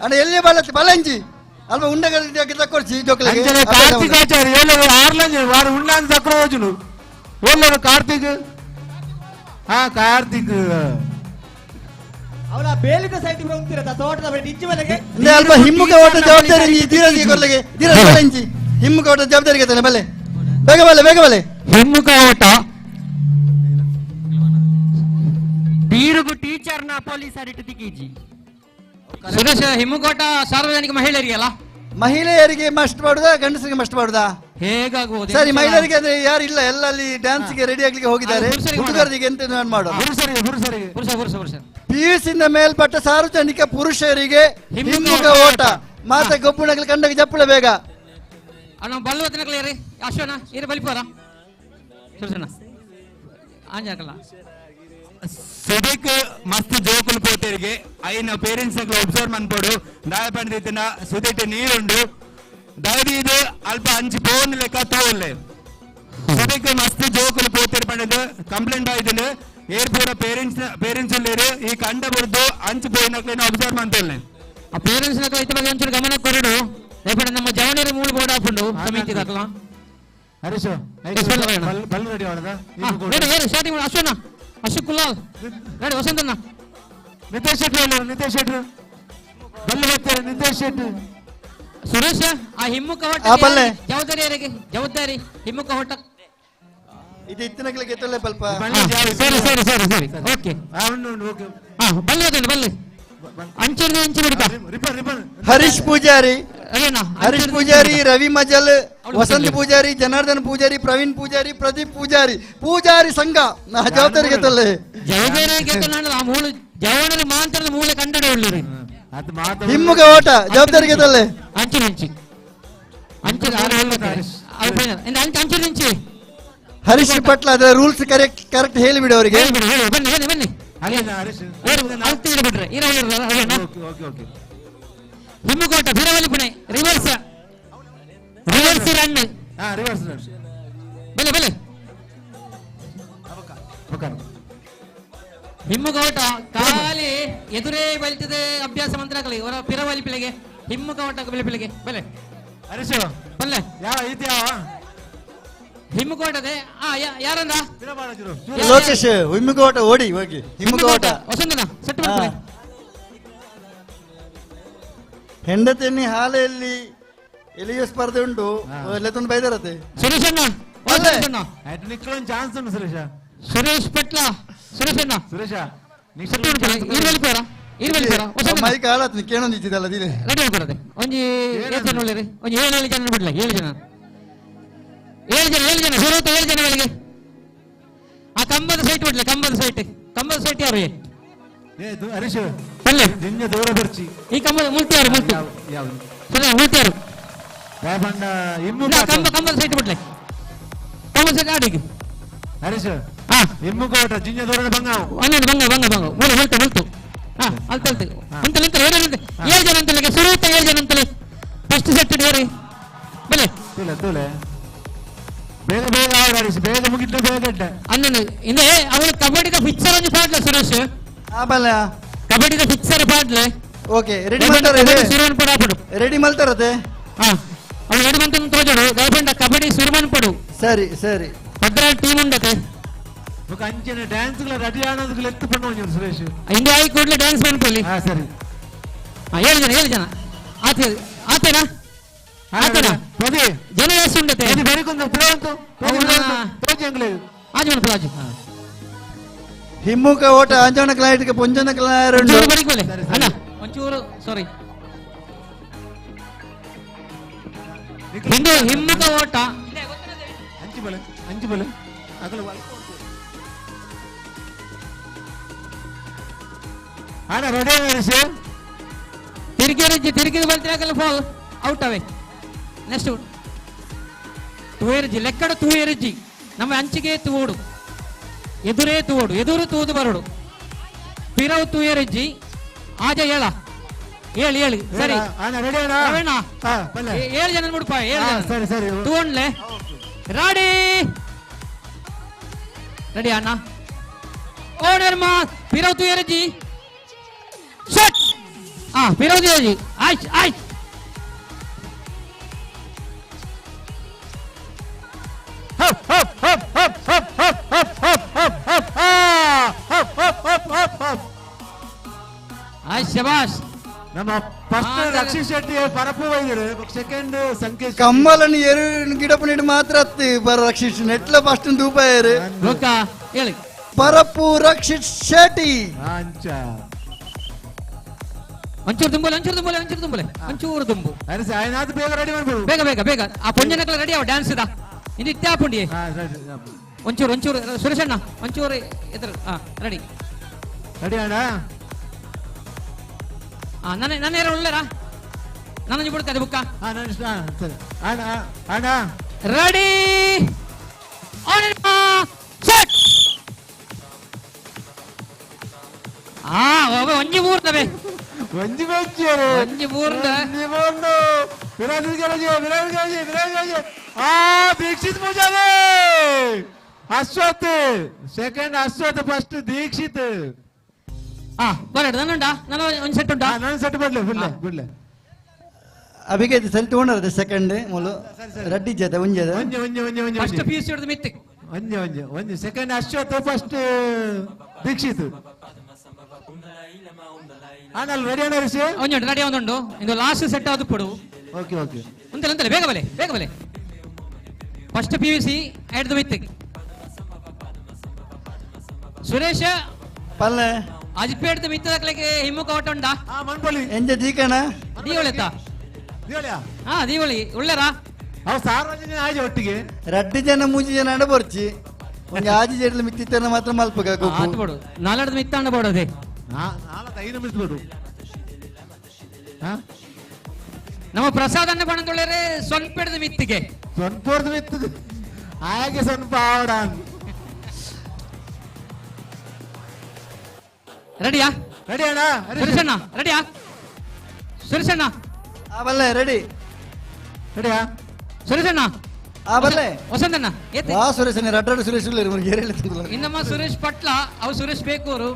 ಅಣ್ಣ ಎಲ್ಲಿ ಬಾಲಂಜಿ ಅಲ್ವಾ ಉಂಡಗಳ ತಕ್ಕೊಡ್ಸಿ ಜೋಕ್ಲೆ ಕಾರ್ತಿಕಾಚಾರ್ಯ ಎಲ್ಲರೂ ಆರ್ಲಂಜ ವಾರ ಉಂಡ ಅಂತ ತಕ್ರೋ ಹೋಜುನು ಎಲ್ಲರೂ ಕಾರ್ತಿಕ್ ಕಾರ್ತಿಕ್ ಅವಳ ಬೇಲಿದ ಸೈಟ್ ಉಂತಿರತ್ತ ತೋಟದ ಬಳಿ ಇಂಚಿ ಮನೆಗೆ ಅಲ್ಪ ಹಿಮ್ಮುಕ ಓಟ ಜವಾಬ್ದಾರಿ ಧೀರಜ್ಗೆ ಕೊರ್ಲೆಗೆ ಧೀರಜ್ ಬಾಲಂಜಿ ಹಿಮ್ಮುಕ ಓಟ ಜವಾಬ್ದಾರಿಗೆ ತಾನೆ ಬಲೆ ಬೇಗ ಬಲೆ ಹಿಮ್ಮುಕ ಓಟ ಬೀರುಗು ಟೀಚರ್ನ ಪೊಲೀಸರ್ ಇಟ್ಟು ತಿಕ್ಕೀಜಿ ಸುರೇಶ್ ಹಿಮ್ಮುಕೋಟ ಸಾರ್ವಜನಿಕ ಮಹಿಳೆಯರಿಗೆಲ್ಲ ಮಹಿಳೆಯರಿಗೆ ಮಸ್ಟ್ ಮಾಡುದಾ ಗಂಡಸರಿಗೆ ಮಸ್ಟ್ ಮಾಡುದಾ ಹೇಗಾಗುವುದು ಸರಿ ಮಹಿಳೆಯರಿಗೆ ಅಂದ್ರೆ ಯಾರು ಇಲ್ಲ ಎಲ್ಲ ಅಲ್ಲಿ ಡ್ಯಾನ್ಸ್ ಗೆ ರೆಡಿ ಆಗ್ಲಿಕ್ಕೆ ಹೋಗಿದ್ದಾರೆ ಹುಡುಗರಿಗೆ ಎಂತ ಮಾಡು PUC ಇಂದ ಮೇಲ್ಪಟ್ಟ ಸಾರ್ವಜನಿಕ ಪುರುಷರಿಗೆ ಹಿಮ್ಮುಕ ಓಟ ಮಾತ ಗೊಬ್ಬುಣಗಳು ಕಂಡಾಗ ಜಪ್ಪಳ ಬೇಗ ಅಣ್ಣ ಬಲ್ಲವತ್ತನಕಲ ಇರಿ ಅಶ್ವನ ಇರಿ ಬಲಿಪೋರ ಸುರೇಶಣ್ಣ ಆಂಜಾಕಲ್ಲ ಸುದೀಕ್ ಮಸ್ತ್ ಜೋಕುಲು ಪೋತೆರಿಗೆ ಐನ ಪೇರೆಂಟ್ಸ್ ಒಬ್ಸರ್ವ್ ಮನ್ಪೋಡು ದಾಯ ಪಂಡಿತಿನ ಸುದೀಟ್ ನೀರುಂಡು ದಯದಿ ಇದು ಅಲ್ಪ ಅಂಚಿ ಫೋನ್ ಲೆಕ್ಕ ತೋಲೆ ಸುದೀಕ್ ಮಸ್ತ್ ಜೋಕುಲು ಪೋತೆರು ಪಂಡದು ಕಂಪ್ಲೇಂಟ್ ಆಯ್ತು ಏರ್ಪೂರ ಪೇರೆಂಟ್ಸ್ ಉಳ್ಳೇರು ಈ ಕಂಡ ಬುಡ್ದು ಅಂಚು ಪೋಯಿನಕ್ಲೇನ ಒಬ್ಸರ್ವ್ ಮನ್ತೋಲ್ನೆ ಆ ಪೇರೆಂಟ್ಸ್ ನಕ ಇತ್ತ ಬಗ್ಗೆ ಒಂಚೂರು ಗಮನ ಕೊರಡು ಲೇಪಡ ನಮ್ಮ ಜವನೇರಿ ಮೂಲ ಬೋರ್ಡ್ ಹಾಕೊಂಡು ಸಮಿತಿ ದಾಖಲ ಹರೀಶ್ ಬಲ್ ರೆಡಿ ಮಾಡದ ಹೇಳಿ ಸ್ಟಾರ್ಟಿಂಗ್ ಮಾಡಿ ಅಶ್ವನ ಅಶೋಕ್ ಕುಲಾಲ್ ರೆಡಿ ವಸಂತಣ್ಣ ನಿತೇಶ್ ಶೆಟ್ಟಿ ಬಲ್ಲೆ ಬರ್ತಾರೆ ನಿತೇಶ್ ಶೆಟ್ಟಿ ಸುರೇಶ್ ಆ ಹಿಮ್ಮುಖ ಹೊಟ್ಟ ಜವಾಬ್ದಾರಿ ಯಾರಿಗೆ ಜವಾಬ್ದಾರಿ ಹಿಮ್ಮುಖ ಹೊಟ್ಟ ಇದು ಇತ್ತಿನಕ್ಕೆ ಗೆತ್ತಲೆ ಸ್ವಲ್ಪ ಸರಿ ಸರಿ ಸರಿ ಸರಿ ಓಕೆ ಓಕೆ ಬಲ್ಲೆ ಅದನ್ನು ಬಲ್ಲೆ ಅಂಚೆ ಅಂಚೆ ಬಿಡ್ತಾ ಹರೀಶ್ ಪೂಜಾರಿ, ಹರೀಶ್ ಪೂಜಾರಿ, ರವಿ ಮಜಲ್, ವಸಂತ್ ಪೂಜಾರಿ, ಜನಾರ್ದನ್ ಪೂಜಾರಿ, ಪ್ರವೀಣ್ ಪೂಜಾರಿ, ಪ್ರದೀಪ್ ಪೂಜಾರಿ, ಪೂಜಾರಿ ಸಂಘ ನಾ ಜವಾಬ್ದಾರಿ ಗೆತ್ತಲೆ ಜವಾಬ್ದಾರಿ ಗೆತ್ತಲ್ಲ ಆ ಮೂಲ ಜವಾನರಿ ಮಾಂತ್ರದ ಮೂಲ ಕಂಡಡೆ ಉಳ್ಳರಿ ಹಿಮ್ಮುಗ ಓಟ ಜವಾಬ್ದಾರಿ ಗೆತ್ತಲೆ ಅಂಚೆ ಅಂಚೆ ಅಂಚೆ ಅಂಚೆ ಅಂಚೆ ಹರೀಶ್ ಪಟ್ಲ ಅದರ ರೂಲ್ಸ್ ಕರೆಕ್ಟ್ ಹೇಳಿಬಿಡಿ ಅವರಿಗೆ. ಬನ್ನಿ ಬನ್ನಿ ಬನ್ನಿ ಬಿಡ್ರೆ ಹಿಮ್ಮುಕೋಟ ಬಿರವಲಿಪುಣೆ ರಿವರ್ಸ್ ರಿವರ್ಸ್ ರನ್ ಬಲೆ ಬಲೆ ಹಿಮ್ಮುಕೋಟ ಖಾಲಿ ಎದುರೇ ಬಲಿತದೆ ಅಭ್ಯಾಸ ಮಂತ್ರಕಲಿ ಅವರ ಪಿರವಲಿಪಿಳೆಗೆ ಹಿಮ್ಮುಕೋಟ ಬೆಲೆಪಿಳೆಗೆ ಬಲೆ ಹರೀಶ್ ಬಲ್ಲೆ ಯಾವ ಇದು ಯಾವ ಹಿಮ್ಮುಕೋಟದೆ ಯಾರಂದ ಲೋಕೇಶ್ ಹಿಮ್ಮುಗೋಟ ಓಡಿ ಹೋಗಿ ಹಿಮ್ಮುಗೋಟ ವಸಂತನ ಸೆಟ್ ಹೆಂಡತಿನಿ ಹಾಲೆಯಲ್ಲಿ ಎಲಿಯೋ ಸ್ಪರ್ಧೆ ಉಂಟು ಎಲ್ಲದೊಂದು ಬೈದರತ್ತೆ ಸುರೇಶ್ ಅಣ್ಣ ಚಾನ್ಸ್ ಉಂಟು ಸುರೇಶ ಸುರೇಶ್ ಪಟ್ಲ ಸುರೇಶ್ ಅಣ್ಣ ಸುರೇಶ ಮೈಕ್ ಹಾಳತ್ ಕೇಳೊಂದಿದ್ದಲ್ಲ ದಿನ ರೆಡಿ ಮಾಡ್ಕೊಡದೆ ಒಂಜಿ ಜನ ಒಳ್ಳೆ ಒಂಜಿ 7 ಜನ ಬಿಡ್ಲ 7 ಜನ 7 ಜನ ಸುರತ 7 ಜನಗಳಿಗೆ ಆ ಕಂಬದ ಸೈಟ್ ಬಿಡ್ಲೆ ಕಂಬದ ಸೈಟ್ ಯಾರು ಹರೀಶ್ ಅಲ್ಲೇ ನಿನ್ನೆ ದೂರ ಬರ್ಚಿ ಈ ಕಂಬದ ಮುಲ್ತಿ ಯಾರು ಮುಲ್ತಿ ಯಾವುದು ಮುಲ್ತಿ ಯಾರು ಬಂಡ ಇಮ್ಮು ಕಂಬದ ಸೈಟ್ ಬಿಡ್ಲೆ ಕಂಬದ ಸೈಟ್ ಆಡಿಗೆ ಹರೀಶ್ ಇಮ್ಮುಕೋಟ ಜಿಂಜ ದೂರದ ಬಂಗಾವು ಬಂಗ ಮುಲ್ತು ಅಲ್ತೆ ನಿಂತ 7 ಜನ ಅಂತಲೇ ಸುರತ 7 ಜನ ಅಂತಲೇ ಫಸ್ಟ್ ಸೆಟ್ ಡೇರಿ ಬಲೆ ತೂಲೆ ಬೇಗ ಬೇಗ ಆವರಿಸಿ ಬೇಗ ಮುಗಿದ್ದು ಬೇಗ ಅನ್ನನು ಇಂದೆ ಅವಳು ಕಬಡ್ಡಿದ ಫಿಕ್ಸರ್ ಒಂದು ಪಾಡ್ಲ ಸುರೇಶ್ ಆಬಲ್ಲ ಕಬಡ್ಡಿದ ಫಿಕ್ಸರ್ ಪಾಡ್ಲೆ ಓಕೆ ರೆಡಿ ಮಾಡ್ತಾರೆ ಸುರಮನ್ ಪಡ ಪಡು ರೆಡಿ ಮಾಡ್ತಾರತೆ ಅವಳು ರೆಡಿ ಮಾಡ್ತಾನೆ ತೋಜಡು ದಯಪಂಡ ಕಬಡ್ಡಿ ಸುರಮನ್ ಪಡು ಸರಿ ಸರಿ ಭದ್ರಾ ಟೀಮ್ ಉಂಡತೆ ఒక అంచెన డాన్స్ ల రెడీ ఆనందుకు లెక్కు పన్ను సురేష్ ఇండి ఆయి కూడలే డాన్స్ ಮಾಡ್ಕೊಳ್ಳಿ ಸರಿ 7 ಜನ ಆತೇನಾ ಪದಿ ಜನ ಎಷ್ಟು ಉಂಡತೆ ಇದು ಬರಿಕೊಂಡ ಪುರಂತು ತೋಜಂಗ್ಲೆ ಆಜಮನ ಪ್ಲಾಜ್ ಹಿಮ್ಮುಕ ಓಟ ಅಂಜನ ಕ್ಲೈಂಟ್ ಗೆ ಪೊಂಜನ ಕ್ಲೈಂಟ್ ಚೂರು ಬರಿಕೊಳ್ಳಿ ಅಣ್ಣ ಒಂಚೂರು ಸಾರಿ ಹಿಮ್ಮುಕ ಓಟ ಅಂಚು ಬಲೆ ಅಗಲ ಆನ ರೆಡಿ ಹರೀಶ್ ತಿರುಗಿ ಬಲ್ತಿರಾಗಲ್ಲ ಫಾಲ್ ಔಟ್ ಅವೇ ನೆಕ್ಸ್ಟ್ ತೂಯರಜಿ ಲೆಕ್ಕಡ ತೂಯರಜಿ ನಮ್ಮ ಅಂಚಿಗೆ ತೂಡು ಎದುರೇ ತೂಡು ಎದುರು ತೂದು ಬರಡು ಪಿರವು ತೂಯರಜ್ಜಿ ಆಜ ಹೇಳಿ ಸರಿ 7 ಜನ ಮುಡುಪ 7 ಸರಿ ತೂಣ್ಲೆ ರೆಡಿ ಅಣ್ಣ ಓನರ್ ಮಾ ಪಿರವು ತೂಯರಜ್ಜಿ ಶಟ್ ಪಿರವು ತೂಯರಜ್ಜಿ ಆಯ್ತು ಶಬಾಷ್ ನಮ್ಮ ಫಸ್ಟ್ ರಕ್ಷಿತ್ ಶೆಟ್ಟಿ ಪರಪು ವೈದ್ಯರು ಸೆಕೆಂಡ್ ಸಂಕೇಶ್ ಕಮ್ಮಲನ್ನು ಗಿಡಪು ಮಾತ್ರ ಬರ ರಕ್ಷಿತ್ ನೆಟ್ಲ ಫಸ್ಟ್ ದೂಪ ಹೇಳಿ ಪರಪು ರಕ್ಷಿತ್ ಶೆಟ್ಟಿ ಒಂಚೂರು ತುಂಬಲೆ ಬೇಗ ರೆಡಿ ಮಾಡ್ಬೋದು ಬೇಗ ಆ ಪುಂಜನಕಲ ರೆಡಿ ಅವ ಡ್ಯಾನ್ಸ್ ಇದ ಇದು ಇತ್ಯಾಪುಂಡಿ ಒಂಚೂರು ಸುರೇಶಣ್ಣ ಒಂಚೂರು ಎದುರು ರೆಡಿ ಅಣ್ಣ ನನ್ನ ಯಾರು ಒಳ್ಳೆರಾ ನಾನು ಬಿಡ್ತದೆ ಬುಕ್ಕ ಅಣ್ಣ ರೆಡಿ ಒಂಜಿ ಮೂರ್ತವೆ ದೀಕ್ಷಿತ್ ಪೂಜಾರಿ ಅಶ್ವಥ್ ಸೆಕೆಂಡ್ ಅಶ್ವಥ್ ಫಸ್ಟ್ ದೀಕ್ಷಿತ್ ಬರಡು ನನ್ನುಂಟಾ ನನ್ನ ಒಂದು ಸೆಟ್ ಉಂಟಾ ನಾನು ಸೆಟ್ ಬಿಡ್ಲೆ ಅಭಿಗೆ ಸೆಲ್ ತಗೊಂಡ್ರೆ ಸೆಕೆಂಡ್ ಮೂಲು ರೆಡ್ಡಿ ಜೊತೆ ಒಂಜೆ ಫಸ್ಟ್ ಪೀಸ್ ಹಿಡಿದು ಮಿತ್ತಿ ಒಂಜೆ second Ashwath first Dikshit ready ಒಂದುಂಟು ರೆಡಿ ಒಂದುಂಟು ಇದು ಲಾಸ್ಟ್ ಸೆಟ್ ಅದು ಕೊಡು ಓಕೆ ಬೇಗ ಬಲೆ ಫಸ್ಟ್ PVC ಹಿಡಿದು ಮಿತ್ತಿ ಸುರೇಶ ಪಲ್ಲೆ ಅಜ್ಪೇಟದ ಮಿತ್ತದಕ್ಲೆಗೆ ಹಿಮ್ಮುಖ ಓಟ ಉಂಡಾ ಎಂಜ ದೀಕಣ ದೀವಳಿತ ಹಾ ದೀವಳಿ ಒಳ್ಳೆರಾ ಅವ್ ಸಾರ್ವಜನಿಕ ಆಜಿ ಒಟ್ಟಿಗೆ 2 ಜನ 3 ಜನ ಅಡ ಬರ್ಚಿ ಒಂದು ಆಜಿ ಜಡ್ಲ ಮಿತ್ತಿತ್ತನ ಮಾತ್ರ ಮಲ್ಪಗ ಆತು ಬಿಡು ನಾಲಡದ ಮಿತ್ತಾಂಡ ಬೋಡದೆ ನಾಲ್ಕು 5 ನಿಮಿಷ ಬಿಡು ನಮ್ಮ ಪ್ರಸಾದ್ ಅನ್ನ ಬಣದೊಳ್ಳೆರೆ ಸೊನ್ಪೆಡದ ಮಿತ್ತಿಗೆ ಸೊನ್ಪೋರ್ದ ಮಿತ್ತಿಗೆ ಹಾಗೆ ಸ್ವಲ್ಪ ಆವಡ ರೆಡಿಯಾ ರೆಡಿ ಅಣ್ಣ ಸುರೇಶಣ್ಣ ರೆಡಿಯಾ ಸುರೇಶಣ್ಣ ಬಲ್ಲೆ ರೆಡಿ ರೆಡಿಯಾ ಸುರೇಶಣ್ಣ ಬಲ್ಲೆ ವಸಂತಣ್ಣ ವಾ ಸುರೇಶಣ್ಣ ರಡ್ಡಾಡು ಸುರೇಶ್ ಇನ್ನಮ್ಮ ಸುರೇಶ್ ಪಟ್ಲ ಅವು ಸುರೇಶ್ ಬೇಕೂರು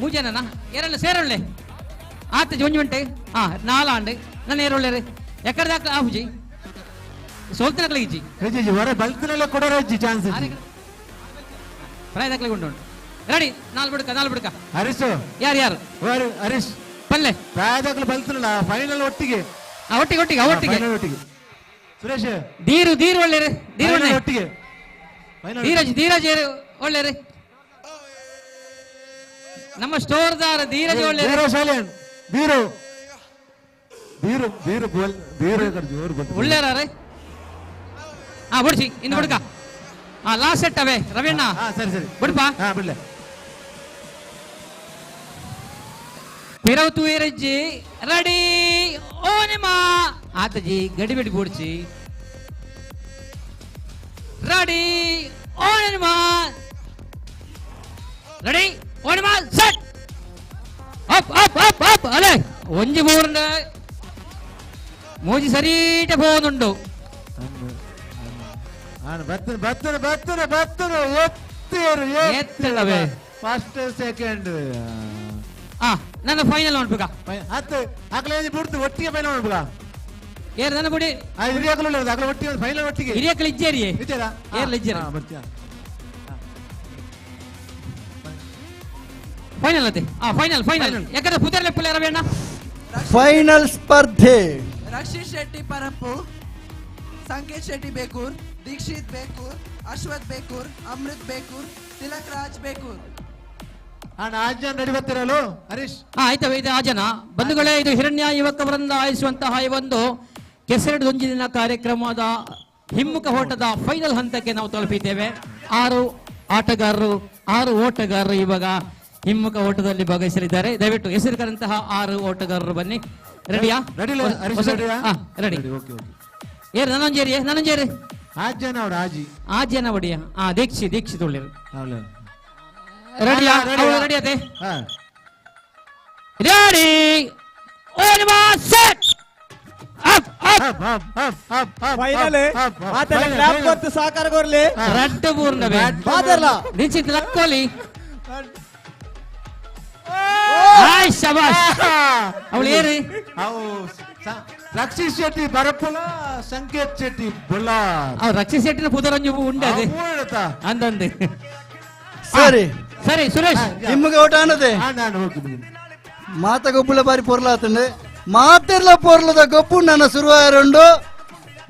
ಮೂಜನನ ಎರಳ್ಳೆ ಸೇರೊಳ್ಳೆ ಆತ ಒಂಜು ಗಂಟೆ ನಾಲಾಂಡು ನಾನು ಏರೊಳ್ಳೆ ಎಕಡೆ ದಾಖಲ ಆಹುಜಿ ಸೋಲ್ತಿನಕ್ಲೆ ಇಜ್ಜಿ ರಜಿ ಹೊರ ಬಲ್ತಿನಲ್ಲ ಕೊಡೋ ರಜ್ಜಿ ಚಾನ್ಸ್ ಪ್ರಾಯ ದಾಖಲೆ ಉಂಟು ರೆಡಿ ನಾಲ್ ಬಿಡ್ಕ ಹರೀಶ್ ಯಾರು ಹರೀಶ್ ಪಲ್ಲೆ ಪ್ರಾಯ ದಾಖಲೆ ಬಲ್ತಿನಲ್ಲ ಫೈನಲ್ ಒಟ್ಟಿಗೆ ಒಟ್ಟಿಗೆ ಸುರೇಶ್ ದೀರು ಒಳ್ಳೆ ಒಟ್ಟಿಗೆ ಧೀರಜ್ ಒಳ್ಳೆ ನಮ್ಮ ಸ್ಟೋರ್ದಾರ ಧೀರಜ್ ಒಳ್ಳೆ ಒಳ್ಳೆಯಾರೆ ಬಿಡ್ಸಿ ಇನ್ನು ಬಿಡ್ಕ ಲಾಸ್ಟ್ ಸೆಟ್ ಅವೇ ರವಿಯಣ್ಣ ಸರಿ ಬಿಡ್ಪಾ ಬಿಡ್ಲೆ ಪಿರವತು ಏರಜ್ಜಿ ರೆಡಿ ಓ ನಿಮ್ಮ ಆತಜಿ ಗಡಿಬಿಡಿ ಬೂಡ್ಸಿ ರೆಡಿ ಓ ನಿಮ್ಮ ರೆಡಿ ಓ ನಿಮ್ಮ ಸೆಟ್ ಅಪ್ ಅಲೆ ಒಂಜಿ ಮೂರ್ನ ಮೂಜಿ ಸರೀಟ ಹೋಗುಂಡು ಎತ್ತಳವೇ ಫಸ್ಟ್ ಸೆಕೆಂಡ್ ನನ್ನ ಫೈನಲ್ ನೋಡ್ಬೇಕಾ ಬಿಡ್ತು ಒಟ್ಟಿಗೆ ಫೈನಲ್ ನೋಡ್ಬೇಕಾ ಏರ್ ನನ್ನ ಬಿಡಿ ಒಟ್ಟಿಗೆ ಫೈನಲ್ ಒಟ್ಟಿಗೆ ಹಿರಿಯಕ್ಕಳು ಇಜ್ಜೇರಿ ಏರ್ಲ ಇಜ್ಜೇರಿ ಫೈನಲ್ ಅದೇ ಫೈನಲ್ ಯಾಕಂದ್ರೆ ಪುದರ್ಲೆ ಪುಲ್ಲ ರವಿಯಣ್ಣ ಫೈನಲ್ ಸ್ಪರ್ಧೆ ರಕ್ಷಿತ್ ಶೆಟ್ಟಿ ಪರಪ್ಪು, ಸಂಕೇತ್ ಶೆಟ್ಟಿ ಬೇಕೂರ್, ದೀಕ್ಷಿತ್ ಬೇಕೂರ್, ಅಶ್ವಥ್ ಬೇಕೂರ್, ಅಮೃತ್ ಬೇಕೂರ್, ತಿಲಕ್ ರಾಜ್ ಬೇಕೂರ್. ಆಜನ ರೆಡಿ ಬರ್ತಿರಲು ಹರೀಶ್ ಆಯ್ತವೆ ಇದು ಆಜನ ಬಂಧುಗಳೇ, ಇದು ಹಿರಣ್ಯ ಯುವಕ ವೃಂದ ಆಯಿಸುವಂತಹ ಈ ಒಂದು ಕೆಸರಡು ದೊಂಜಿನ ಕಾರ್ಯಕ್ರಮದ ಹಿಮ್ಮುಖ ಓಟದ ಫೈನಲ್ ಹಂತಕ್ಕೆ ನಾವು ತಲುಪಿದ್ದೇವೆ. 6 ಆಟಗಾರರು 6 ಓಟಗಾರರು ಇವಾಗ ಹಿಮ್ಮುಖ ಓಟದಲ್ಲಿ ಭಾಗವಹಿಸಲಿದ್ದಾರೆ. ದಯವಿಟ್ಟು ಹೆಸರುಕರಂತಹ 6 ಓಟಗಾರರು ಬನ್ನಿ. ರೆಡಿಯಾ? ರೆಡಿ. ಏರ್ ನನಂಜೇರಿ ಆಜ್ಯನ ಒಡಿಯ ದೀಕ್ಷಿತ್ ಒಳ್ಳೆ ರೆಡಿಯಾ? ರೆಡಿ ಅದೇ ರೆಡಿ ಸಾಕಾರ ಕೊರ್ಲಿ ರಡ್ಡ ಪೂರ್ಣವೇ ದೀಕ್ಷಿತ್ ಲಕ್ಕೋಲಿ ಶಬಾಷ್ ಅವಳು ಏರಿ ರಕ್ಷಿತ್ ಶೆಟ್ಟಿ ಬರಪ್ಪುಲ ಸಂಕೇತ್ ಶೆಟ್ಟಿ ಬುಲ್ಲ ರಕ್ಷಿತ್ ಶೆಟ್ಟಿನ ಪುದರಂಜು ಉಂಡೆ ಅದೇ ಅಂದಂದೆ. ಸರಿ ಸುರೇಶ್ ನಿಮ್ಗೆ ಊಟ ಅನ್ನದೆ ಮಾತ ಗೊಬ್ಬುಳ ಬಾರಿ ಪೊರ್ಲಾತಂಡೆ ಮಾತೆರ್ಲ ಪೊರ್ಲದ ಗೊಬ್ಬು ನನ್ನ ಸುರುವಾಯರುಂಡು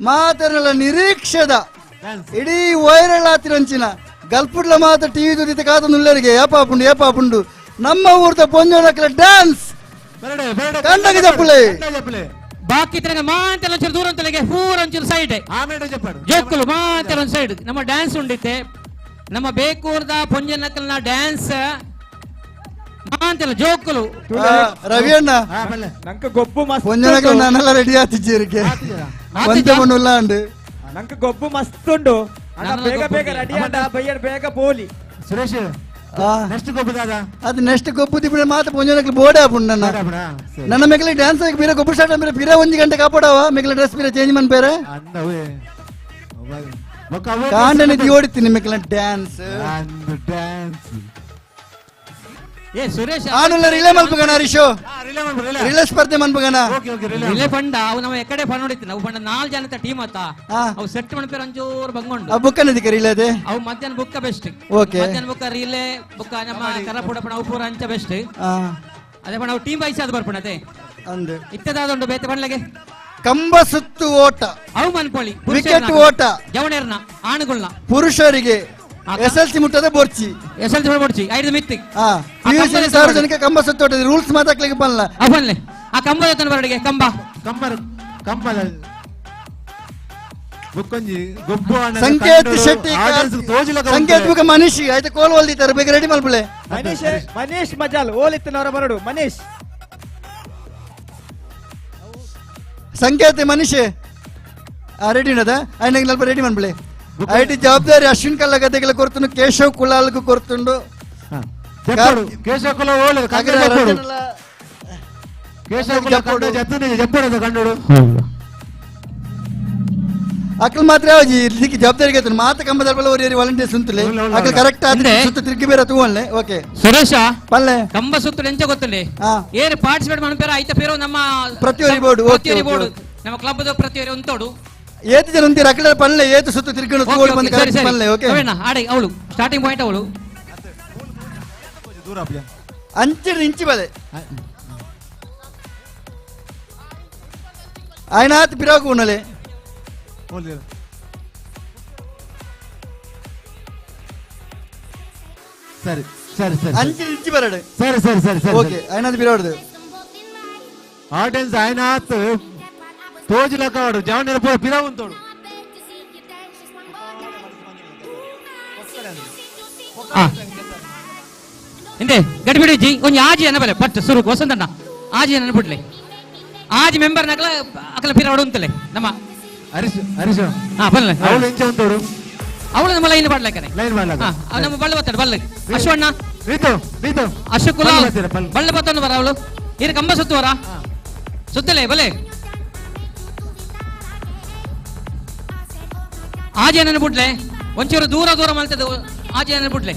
ಮಾತೆರ್ಲ ನಿರೀಕ್ಷದ ಇಡೀ ವೈರಲ್ ಆತಿರಂಚಿನ ಗಲ್ಪುಡ್ಲ ಮಾತ ಟಿವಿ ದುಡಿತ ಕಾದ ನುಲ್ಲರಿಗೆ ಏಪಾಪುಂಡು ನಮ್ಮ ಊರ್ದ ಪೊಂಜೋಳಕ್ಲ ಡ್ಯಾನ್ಸ್ ಕಂಡಗಿ ದಪ್ಪುಲೆ ಬಾಕಿ ತನಕ ಮಾತೆಲ್ಲ ಒಂಚೂರು ದೂರ ಅಂತಲೆಗೆ ಪೂರ ಒಂಚೂರು ಸೈಡ್ ಜೋಕ್ಕಲು ಮಾತೆಲ್ಲ ಒಂದು ಸೈಡ್ ನಮ್ಮ ಡ್ಯಾನ್ಸ್ ಉಂಡಿತ್ತೆ. ನಮ್ಮ ಬೇಕೂರ್ದ ಪೊಂಜನಕಲ್ನ ಡ್ಯಾನ್ಸ್ ಮಾತೆಲ್ಲ ಜೋಕ್ಕಲು ರವಿಯಣ್ಣ ನಂಗೆ ಗೊಬ್ಬು ಮಸ್ತ್ ಪೊಂಜನಕಲ್ ನಾನೆಲ್ಲ ರೆಡಿ ಆತಿಜ್ಜಿರಕ್ಕೆ ನಂಗೆ ಗೊಬ್ಬು ಮಸ್ತ್ ಉಂಡು ಬೇಗ ರೆಡಿ ಆಟ ಬಯ್ಯರ್ ಬೇಗ ಪೋಲಿ ಸುರೇಶ್ ನೆಕ್ಸ್ಟ್ ಗೊಬ್ಬುದಾದ ಅದು ನೆಕ್ಸ್ಟ್ ಗೊಬ್ಬು ದಿಬ್ಬ ಮಾತ ಪೊಂಜನಕಲ್ ಬೋಡೆ ಆಪುಂಡು ನನ್ನ ಮೆಕ್ಲೆ ಡ್ಯಾನ್ಸ್ ಆಗಿ ಬೇರೆ ಗೊಬ್ಬು ಸ್ಟಾರ್ಟ್ ಬೇರೆ ಪಿರ 1 ಗಂಟೆ ಕಾಪಾಡವ ಮೆಕ್ಲೆ ಡ್ರೆಸ್ ಬೇರೆ ಚೇಂಜ್ ಮನ್ ಬೇರೆ ಕಾಂಡನಿಧಿ ಓಡಿತೀನಿ ಮೆಕ್ಲೆ ಡ್ಯಾನ್ಸ್ ಸುರೇಶ್ ಆನುಲ್ಲ ರಿಲೇ ಮಲ್ಪಗಣ ಹರೀಶು ರಿಲೇ ಸ್ಪರ್ಧೆ ಮನ್ಪಗಣ ರಿಲೇ ಪಂಡ ಅವು ನಾವು ಎಕಡೆ ಪಣ ನೋಡಿತ್ತು ನಾವು ಪಂಡ 4 ಜನದ ಟೀಮ್ ಆತ ಅವು ಸೆಟ್ ಮಣಪೇರ ಒಂಚೂರು ಬಂಗೊಂಡು ಬುಕ್ಕ ನದಿಕೆ ರಿಲೇ ಅದೇ ಅವು ಮಧ್ಯಾಹ್ನ ಬುಕ್ಕ ಬೆಸ್ಟ್ ಮಧ್ಯಾಹ್ನ ಬುಕ್ಕ ರಿಲೇ ಬುಕ್ಕ ನಮ್ಮ ಕರಪುಡ ಪಣ ಅವು ಪೂರ ಅಂಚ ಬೆಸ್ಟ್ ಅದೇ ಪಣ ಅವು ಟೀಮ್ ವೈಸ್ ಆದ ಬರ್ಪಣ ಅದೇ ಅಂದೆ ಇತ್ತದಾದುಂಡು ಬೇತೆ ಪಣ್ಲಗೆ ಕಂಬ ಸುತ್ತು ಓಟ ಅವು ಮನ್ಪೊಳಿ ವಿಕೆಟ್ ಓಟ ಜವಣೇರ್ನ ಆಣುಗುಳ್ನ ಪುರುಷರಿಗೆ SLC ಮುಟ್ಟದ ಬೋರ್ಚಿ SLC ಬೋರ್ಚಿ 5 ಮಿತ್ತಿ ಸಾರ್ವಜನಿಕ ಕಂಬ ಸುತ್ತೋಟದ ರೂಲ್ಸ್ ಮಾತಾಡ್ಲಿಕ್ಕೆ ಬರಲ್ಲ ಅವನ್ಲೆ ಆ ಕಂಬ ಎತ್ತನ ಬರಡಿಗೆ ಕಂಬ ಸಂಕೇತ್ ಶೆಟ್ಟಿ ಸಂಕೇತ್ ಮುಖ ಮನೀಶ್ ಆಯ್ತು ಕೋಲ್ ಹೊಲ್ದಿದ್ದಾರೆ ಬೇಗ ರೆಡಿ ಮಾಡ್ಬಿಳೆ ಮನೀಶ್ ಮಜಾಲ್ ಓಲಿತ್ತಿನವರ ಬರಡು ಮನೀಶ್ ಸಂಕೇತ್ ಮನೀಶ್ ರೆಡಿ ಉನ್ನದ ఆయన ಸ್ವಲ್ಪ ರೆಡಿ ಮಾಡ್ಬಿಳೆ ಐಟಿ ಜವಾಬ್ದಾರಿ ಅಶ್ವಿನ್ ಕಲ್ಲ ಗದ್ದೆಗಳ ಕೊರ್ತುಂಡು ಕೇಶವ್ ಕುಲಾಲ್ಗೂ ಕೊರ್ತುಂಡು ಕೇಶವ್ ಕುಲ ಓಲೆ ಕೇಶವ್ ಕುಲ ಕಂಡು ಅಕ್ಕಲ್ ಮಾತ್ರ ಇದಕ್ಕೆ ಜವಾಬ್ದಾರಿ ಆಯ್ತು ಮಾತ ಕಂಬದ ಓರಿ ವಾಲಂಟಿಯರ್ಸ್ ಉಂತಲೆ ಅಕ್ಕಲ್ ಕರೆಕ್ಟ್ ಆದ್ರೆ ಸುತ್ತ ತಿರುಗಿ ಬೇರೆ ತಗೊಂಡ್ಲೆ ಓಕೆ ಸುರೇಶ ಪಲ್ಲೆ ಕಂಬ ಸುತ್ತಲು ಎಂಚ ಗೊತ್ತಲೆ ಏನು ಪಾರ್ಟಿಸಿಪೇಟ್ ಮಾಡ್ಬೇರ ಐತ ಪೇರು ನಮ್ಮ ಪ್ರತಿಯೊರಿ ಬೋರ್ಡ್ ನಮ್ಮ ಕ್ಲಬ್ ಪ್ರತಿಯೊರಿ ಉಂಟೋಡು ಏತು ಜನ ಅಂತೀರ ಅಕ್ಕಳ ಪಲ್ಲೆ ಏತು ಸುತ್ತ ತಿರುಗಿ ತಗೊಂಡು ಬಂದು ಕರೆಕ್ಟ್ ಪಲ್ಲೆ ಓಕೆ ಆಡಿ ಅವಳು ಸ್ಟಾರ್ಟಿಂಗ್ ಪಾಯಿಂಟ್ ಅವಳು ಅಂಚಿಡ್ ಇಂಚಿ ಬಲೆ ఆయనాత్ పిరాకు ఉన్నలే సరే సరే సరే అంచి ఇంచి బరడు సరే సరే సరే సరే ఓకే ఆయనాత్ పిరాడు ఆడియన్స్ ఆయనాత్ తోజులకాడు జవనర పిరావుంతోడు ಇಂದೆ ಗಡಿಬಿಡಿ ಜಿ ಒಂಜಿ ಆಜಿ ಅನ್ನಬಲೆ ಪಟ್ ಸುರು ವಸಂತಣ್ಣ ಆಜಿ ಅನ್ನಬಿಡ್ಲೆ ಆಜಿ ಮೆಂಬರ್ ನಕಲ ಅಕಲ ಪಿರಾವಡು ಅಂತಲೆ ನಮ್ಮ ಹರೀಶ್ ಹರೀಶ್ ಬಲ್ಲ ಅವಳು ಎಂಚ ಅಂತೋಡು ಅವಳು ನಮ್ಮ ಲೈನ್ ಮಾಡ್ಲಕ್ಕನೆ ಲೈನ್ ಮಾಡ್ಲಕ್ಕ ನಮ್ಮ ಬಳ್ಳ ಬತ್ತಾడు ಬಲ್ಲ ಅಶ್ವಣ್ಣ ರೀತು ರೀತು ಅಶೋಕುಲ ಬಳ್ಳ ಬತ್ತನ್ನು ಬರ ಅವಳು ಇರ ಕಂಬ ಸುತ್ತುವರ ಸುತ್ತಲೆ ಬಲೆ ಆಜಿ ಅನ್ನಬಿಡ್ಲೆ ಒಂಚೂರು ದೂರ ದೂರ ಮಲ್ತದ ಆಜಿ ಅನ್ನಬಿಡ್ಲೆ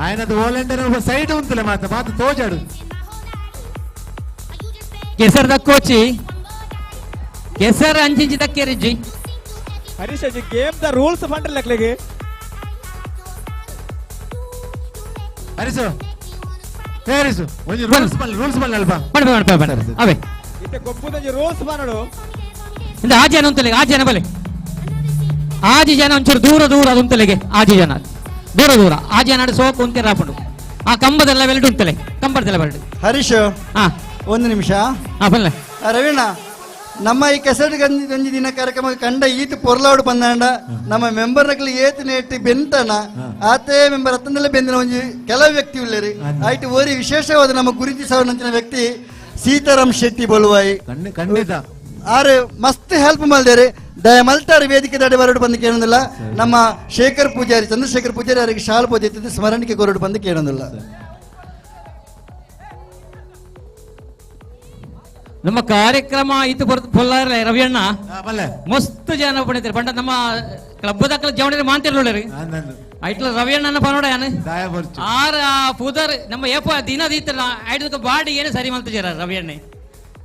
ఆయనది వాలంటీర్ ఒక సైడ్ ఉందిలే మాత తోచాడు ಕೆಸರ್ ದಕ್ಕೋಚಿ ಕೆಸರ್ ಅಂಚಿಂಚಿ ದಕ್ಕೇರಿಜ್ಜಿ ಹರೀಶ್ ಅಜ್ಜಿ ಗೇಮ್ ದ ರೂಲ್ಸ್ ಫಂಡ್ ಲೆಕ್ಲೆಗೆ ಹರೀಶ್ ಹರೀಶ್ ಒಂದು ರೂಲ್ಸ್ ಬಲ್ಲ ಅಲ್ಪ ಬಡ ಅವೇ ಇತ್ತೆ ಗೊಬ್ಬುದಂಜಿ ರೂಲ್ಸ್ ಮಾಡಡು ಇಂದ ಆಜಿ ಜನ ಉಂತಲೆಗೆ ಆಜಿ ಜನ ಬಲೆ ಆಜಿ ಜನ ಒಂಚೂರು ದೂರ ದೂರ ಅದು ಉಂತಲೆಗೆ ಆಜಿ ಜನ ದೂರ ದೂರ ಆಜಿ ಜನ ಸೋಕು ಉಂತೆ ರಾಪುಂಡು ಆ ಕಂಬದೆಲ್ಲ ಬೆಲ್ಡು ಉಂತಲೆ ಕಂಬದೆಲ್ಲ ಬೆಲ್ಡು ಹರೀಶ್ ಒಂದು ನಿಮಿಷ ಬಲ್ಲ ರವೀಣ ನಮ್ಮ ಈ ಕೆಸರು ಗಂಜಿ ದಿನ ಕಾರ್ಯಕ್ರಮ ಕಂಡ ಈತ ಪೊರ್ಲಾಡು ಬಂದಾಂಡ ನಮ್ಮ ಮೆಂಬರ್ ನಕಲಿ ಏತು ನೆಟ್ಟಿ ಬೆಂತನ ಆತೇ ಮೆಂಬರ್ ಹತ್ತಂದಲ್ಲೇ ಬೆಂದಿನ ಒಂಜಿ ಕೆಲವು ವ್ಯಕ್ತಿ ಉಳ್ಳೇರಿ ಆಯ್ತು ಓರಿ ವಿಶೇಷವಾದ ನಮ್ಮ ಗುರುತಿಸುವಂಚಿನ ವ್ಯಕ್ತಿ ಸೀತಾರಾಮ್ ಶೆಟ್ಟಿ ಬೊಲುವಾಯಿ ಖಂಡಿತ ಆರು ಮಸ್ತ್ ಹೆಲ್ಪ್ ಮಾಡಿದಾರೆ ದಯ ಮಲ್ತಾರ ವೇದಿಕೆ ದಾಡಿ ಹೊರಡು ಬಂದು ಕೇಳೋದಿಲ್ಲ ನಮ್ಮ ಶೇಖರ್ ಪೂಜಾರಿ ಚಂದ್ರಶೇಖರ್ ಪೂಜಾರಿ ಅವರಿಗೆ ಶಾಲು ಪೂಜೆ ಸ್ಮರಣಿಕೆ ಹೊರಡು ಬಂದು ಕೇಳೋದಿಲ್ಲ ನಮ್ಮ ಕಾರ್ಯಕ್ರಮ ಇತ್ತು ಪೊಲ್ಲಾರ ರವಿಯಣ್ಣ ಮಸ್ತ್ ಜನ ಪಣಿತಾರೆ ಪಂಡ ನಮ್ಮ ಕ್ಲಬ್ ದಕ್ಕಲ ಜವಣಿ ಮಾಂತಿರ್ಲೊಳ್ಳಿ ಐಟ್ಲ ರವಿಯಣ್ಣನ ಪನೋಡ ಯಾನು ಆರ ಪೂದರ್ ನಮ್ಮ ಏಪ ದಿನ ದೀತಲ್ಲ ಐಟದ ಬಾಡಿ ಏನು ಸರಿ ಮಲ್ತಿಜಾರ ರವಿಯಣ್ಣೆ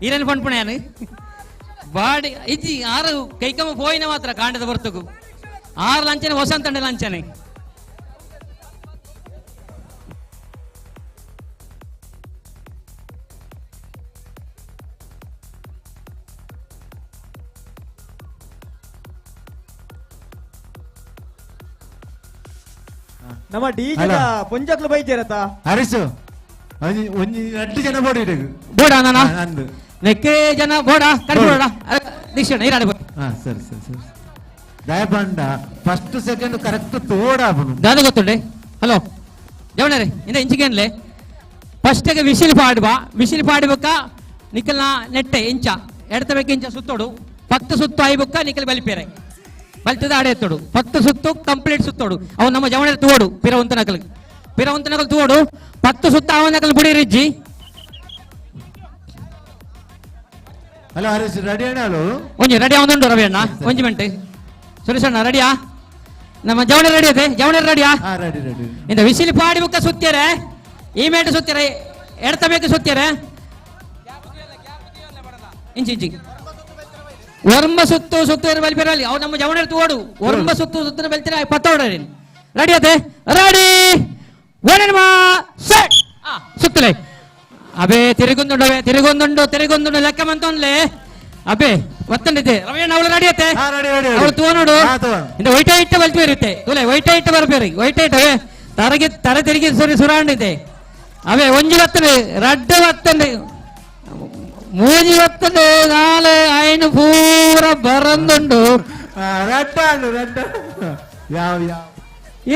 ಈರೇನು ಪಂಡ್ಪಣ ಯಾನು ಬಾಡಿ ಇಜ್ಜಿ ಆರು ಕೈಕಮ್ಮ ಪೋಯಿನ ಮಾತ್ರ ಕಾಂಡದ ಬರ್ತಕು ಆರು ಲಂಚನೆ ವಸಂತಂಡೆ ಲಂಚನೆ ನಮ್ಮ ಡಿಜೆ ಪುಂಜಕ್ಲು ಬೈಜೇರತ ಹರೀಶ್ ಒಂಜಿ 8 ಜನ ಬೋಡಿ ಬೋಡ ನಾನ ನೆಕ್ಕೆ ಜನ ಬೋಡ ಕಡಿಬೋಡ ನಿಶ್ಚಯ ಇರಾಡೆ ಬೋ ಸರಿ ಸರಿ ಸರಿ ದಯಪಂಡ ಫಸ್ಟ್ ಸೆಕೆಂಡ್ ಕರೆಕ್ಟ್ ತೋಡಾಬನು ದಾದ ಗೊತ್ತುಂಡೆ ಹಲೋ ಜವಣರೆ ಇಂದ ಇಂಚಿಗೆನ್ಲೆ ಫಸ್ಟ್ಗೆ ವಿಸಿಲ್ ಪಾಡ್ಬೇಕ ನಿಕ್ಕಲ್ನ ನೆಟ್ಟೆ ಇಂಚ ಎಡ್ತಬೇಕು ಇಂಚ ಸುತ್ತೋಡು 10 ಸುತ್ತು ಆಯ್ಬೇಕ ನಿಕ್ಕಲ್ ಬಲಿಪೇರೆ ಬಲ್ತದ ಆಡೆ ಎತ್ತೋಡು 10 ಸುತ್ತು ಕಂಪ್ಲೀಟ್ ಸುತ್ತೋಡು ಅವ್ ನಮ್ಮ ಜವಣರೆ ತೋಡು ಪಿರವಂತನಕಲ್ ತೋಡು 10 ಸುತ್ತ ಅವನಕಲ್ ಬುಡಿ ರಿಜ್ಜಿ ಹಲೋ ಹರೀಶ್ ರೆಡಿ ಅಣ್ಣ ಒಂಜಿ ರೆಡಿ ಅವನುಂಡು ರವಿ ಅಣ್ಣ ಒಂಜಿ ಮಿನಿಟ್ ಸುರೇಶ್ ಅಣ್ಣ ರೆಡಿಯಾ ನಮ್ಮ ಜವಣರ್ ರೆಡಿ ಅದೇ ಜವಣರ್ ರೆಡಿಯಾ ರೆಡಿ ರೆಡಿ ಇಂದ ವಿಸಿಲ್ ಪಾಡಿ ಬುಕ್ಕ ಸುತ್ತಾರೆ ಈ ಮೇಟ್ ಸುತ್ತಾರೆ ಎಡ್ತಬೇಕು ಸುತ್ತಾರೆ ಇಂಚಿ ಒರ್ಮ ಸುತ್ತು ಬಲ್ಪೇರಲ್ಲಿ ಅವ್ ನಮ್ಮ ಜವಣರ್ ತೋಡು ಒರ್ಮ ಸುತ್ತು ಬೆಲ್ತಾರೆ ಪತ್ತೋಡ್ರಿ ರೆಡಿ ಅದೇ ರೆಡಿ ಸೆಟ್ ಸುತ್ತಲೆ ಅಬೇ ತಿರುಗೊಂದುಂಡು ಲೆಕ್ಕ ಮಂತೊಂದ್ಲೆ ಅಬೇ ಒತ್ತಂಡಿದ್ದೆ ರವಿಯಣ್ಣ ಅವಳು ನಡಿಯತ್ತೆ ಅವಳು ತೂ ನೋಡು ಇಂದ ವೈಟ್ ಐಟ ಬಲ್ತು ಇರುತ್ತೆ ತುಲೆ ವೈಟ್ ಐಟ ಬರ್ಬೇರಿ ವೈಟ್ ಐಟ ಅವೇ ತರಗೆ ತರ ತೆರಿಗೆ ಸುರಾಂಡಿದೆ ಅವೇ ಒಂಜಿ ಒತ್ತಂಡು ರಡ್ಡು ಒತ್ತಂಡು ಮೂಜಿ ಒತ್ತಂಡು ನಾಳೆ ಐನು ಪೂರ ಬರಂದುಂಡು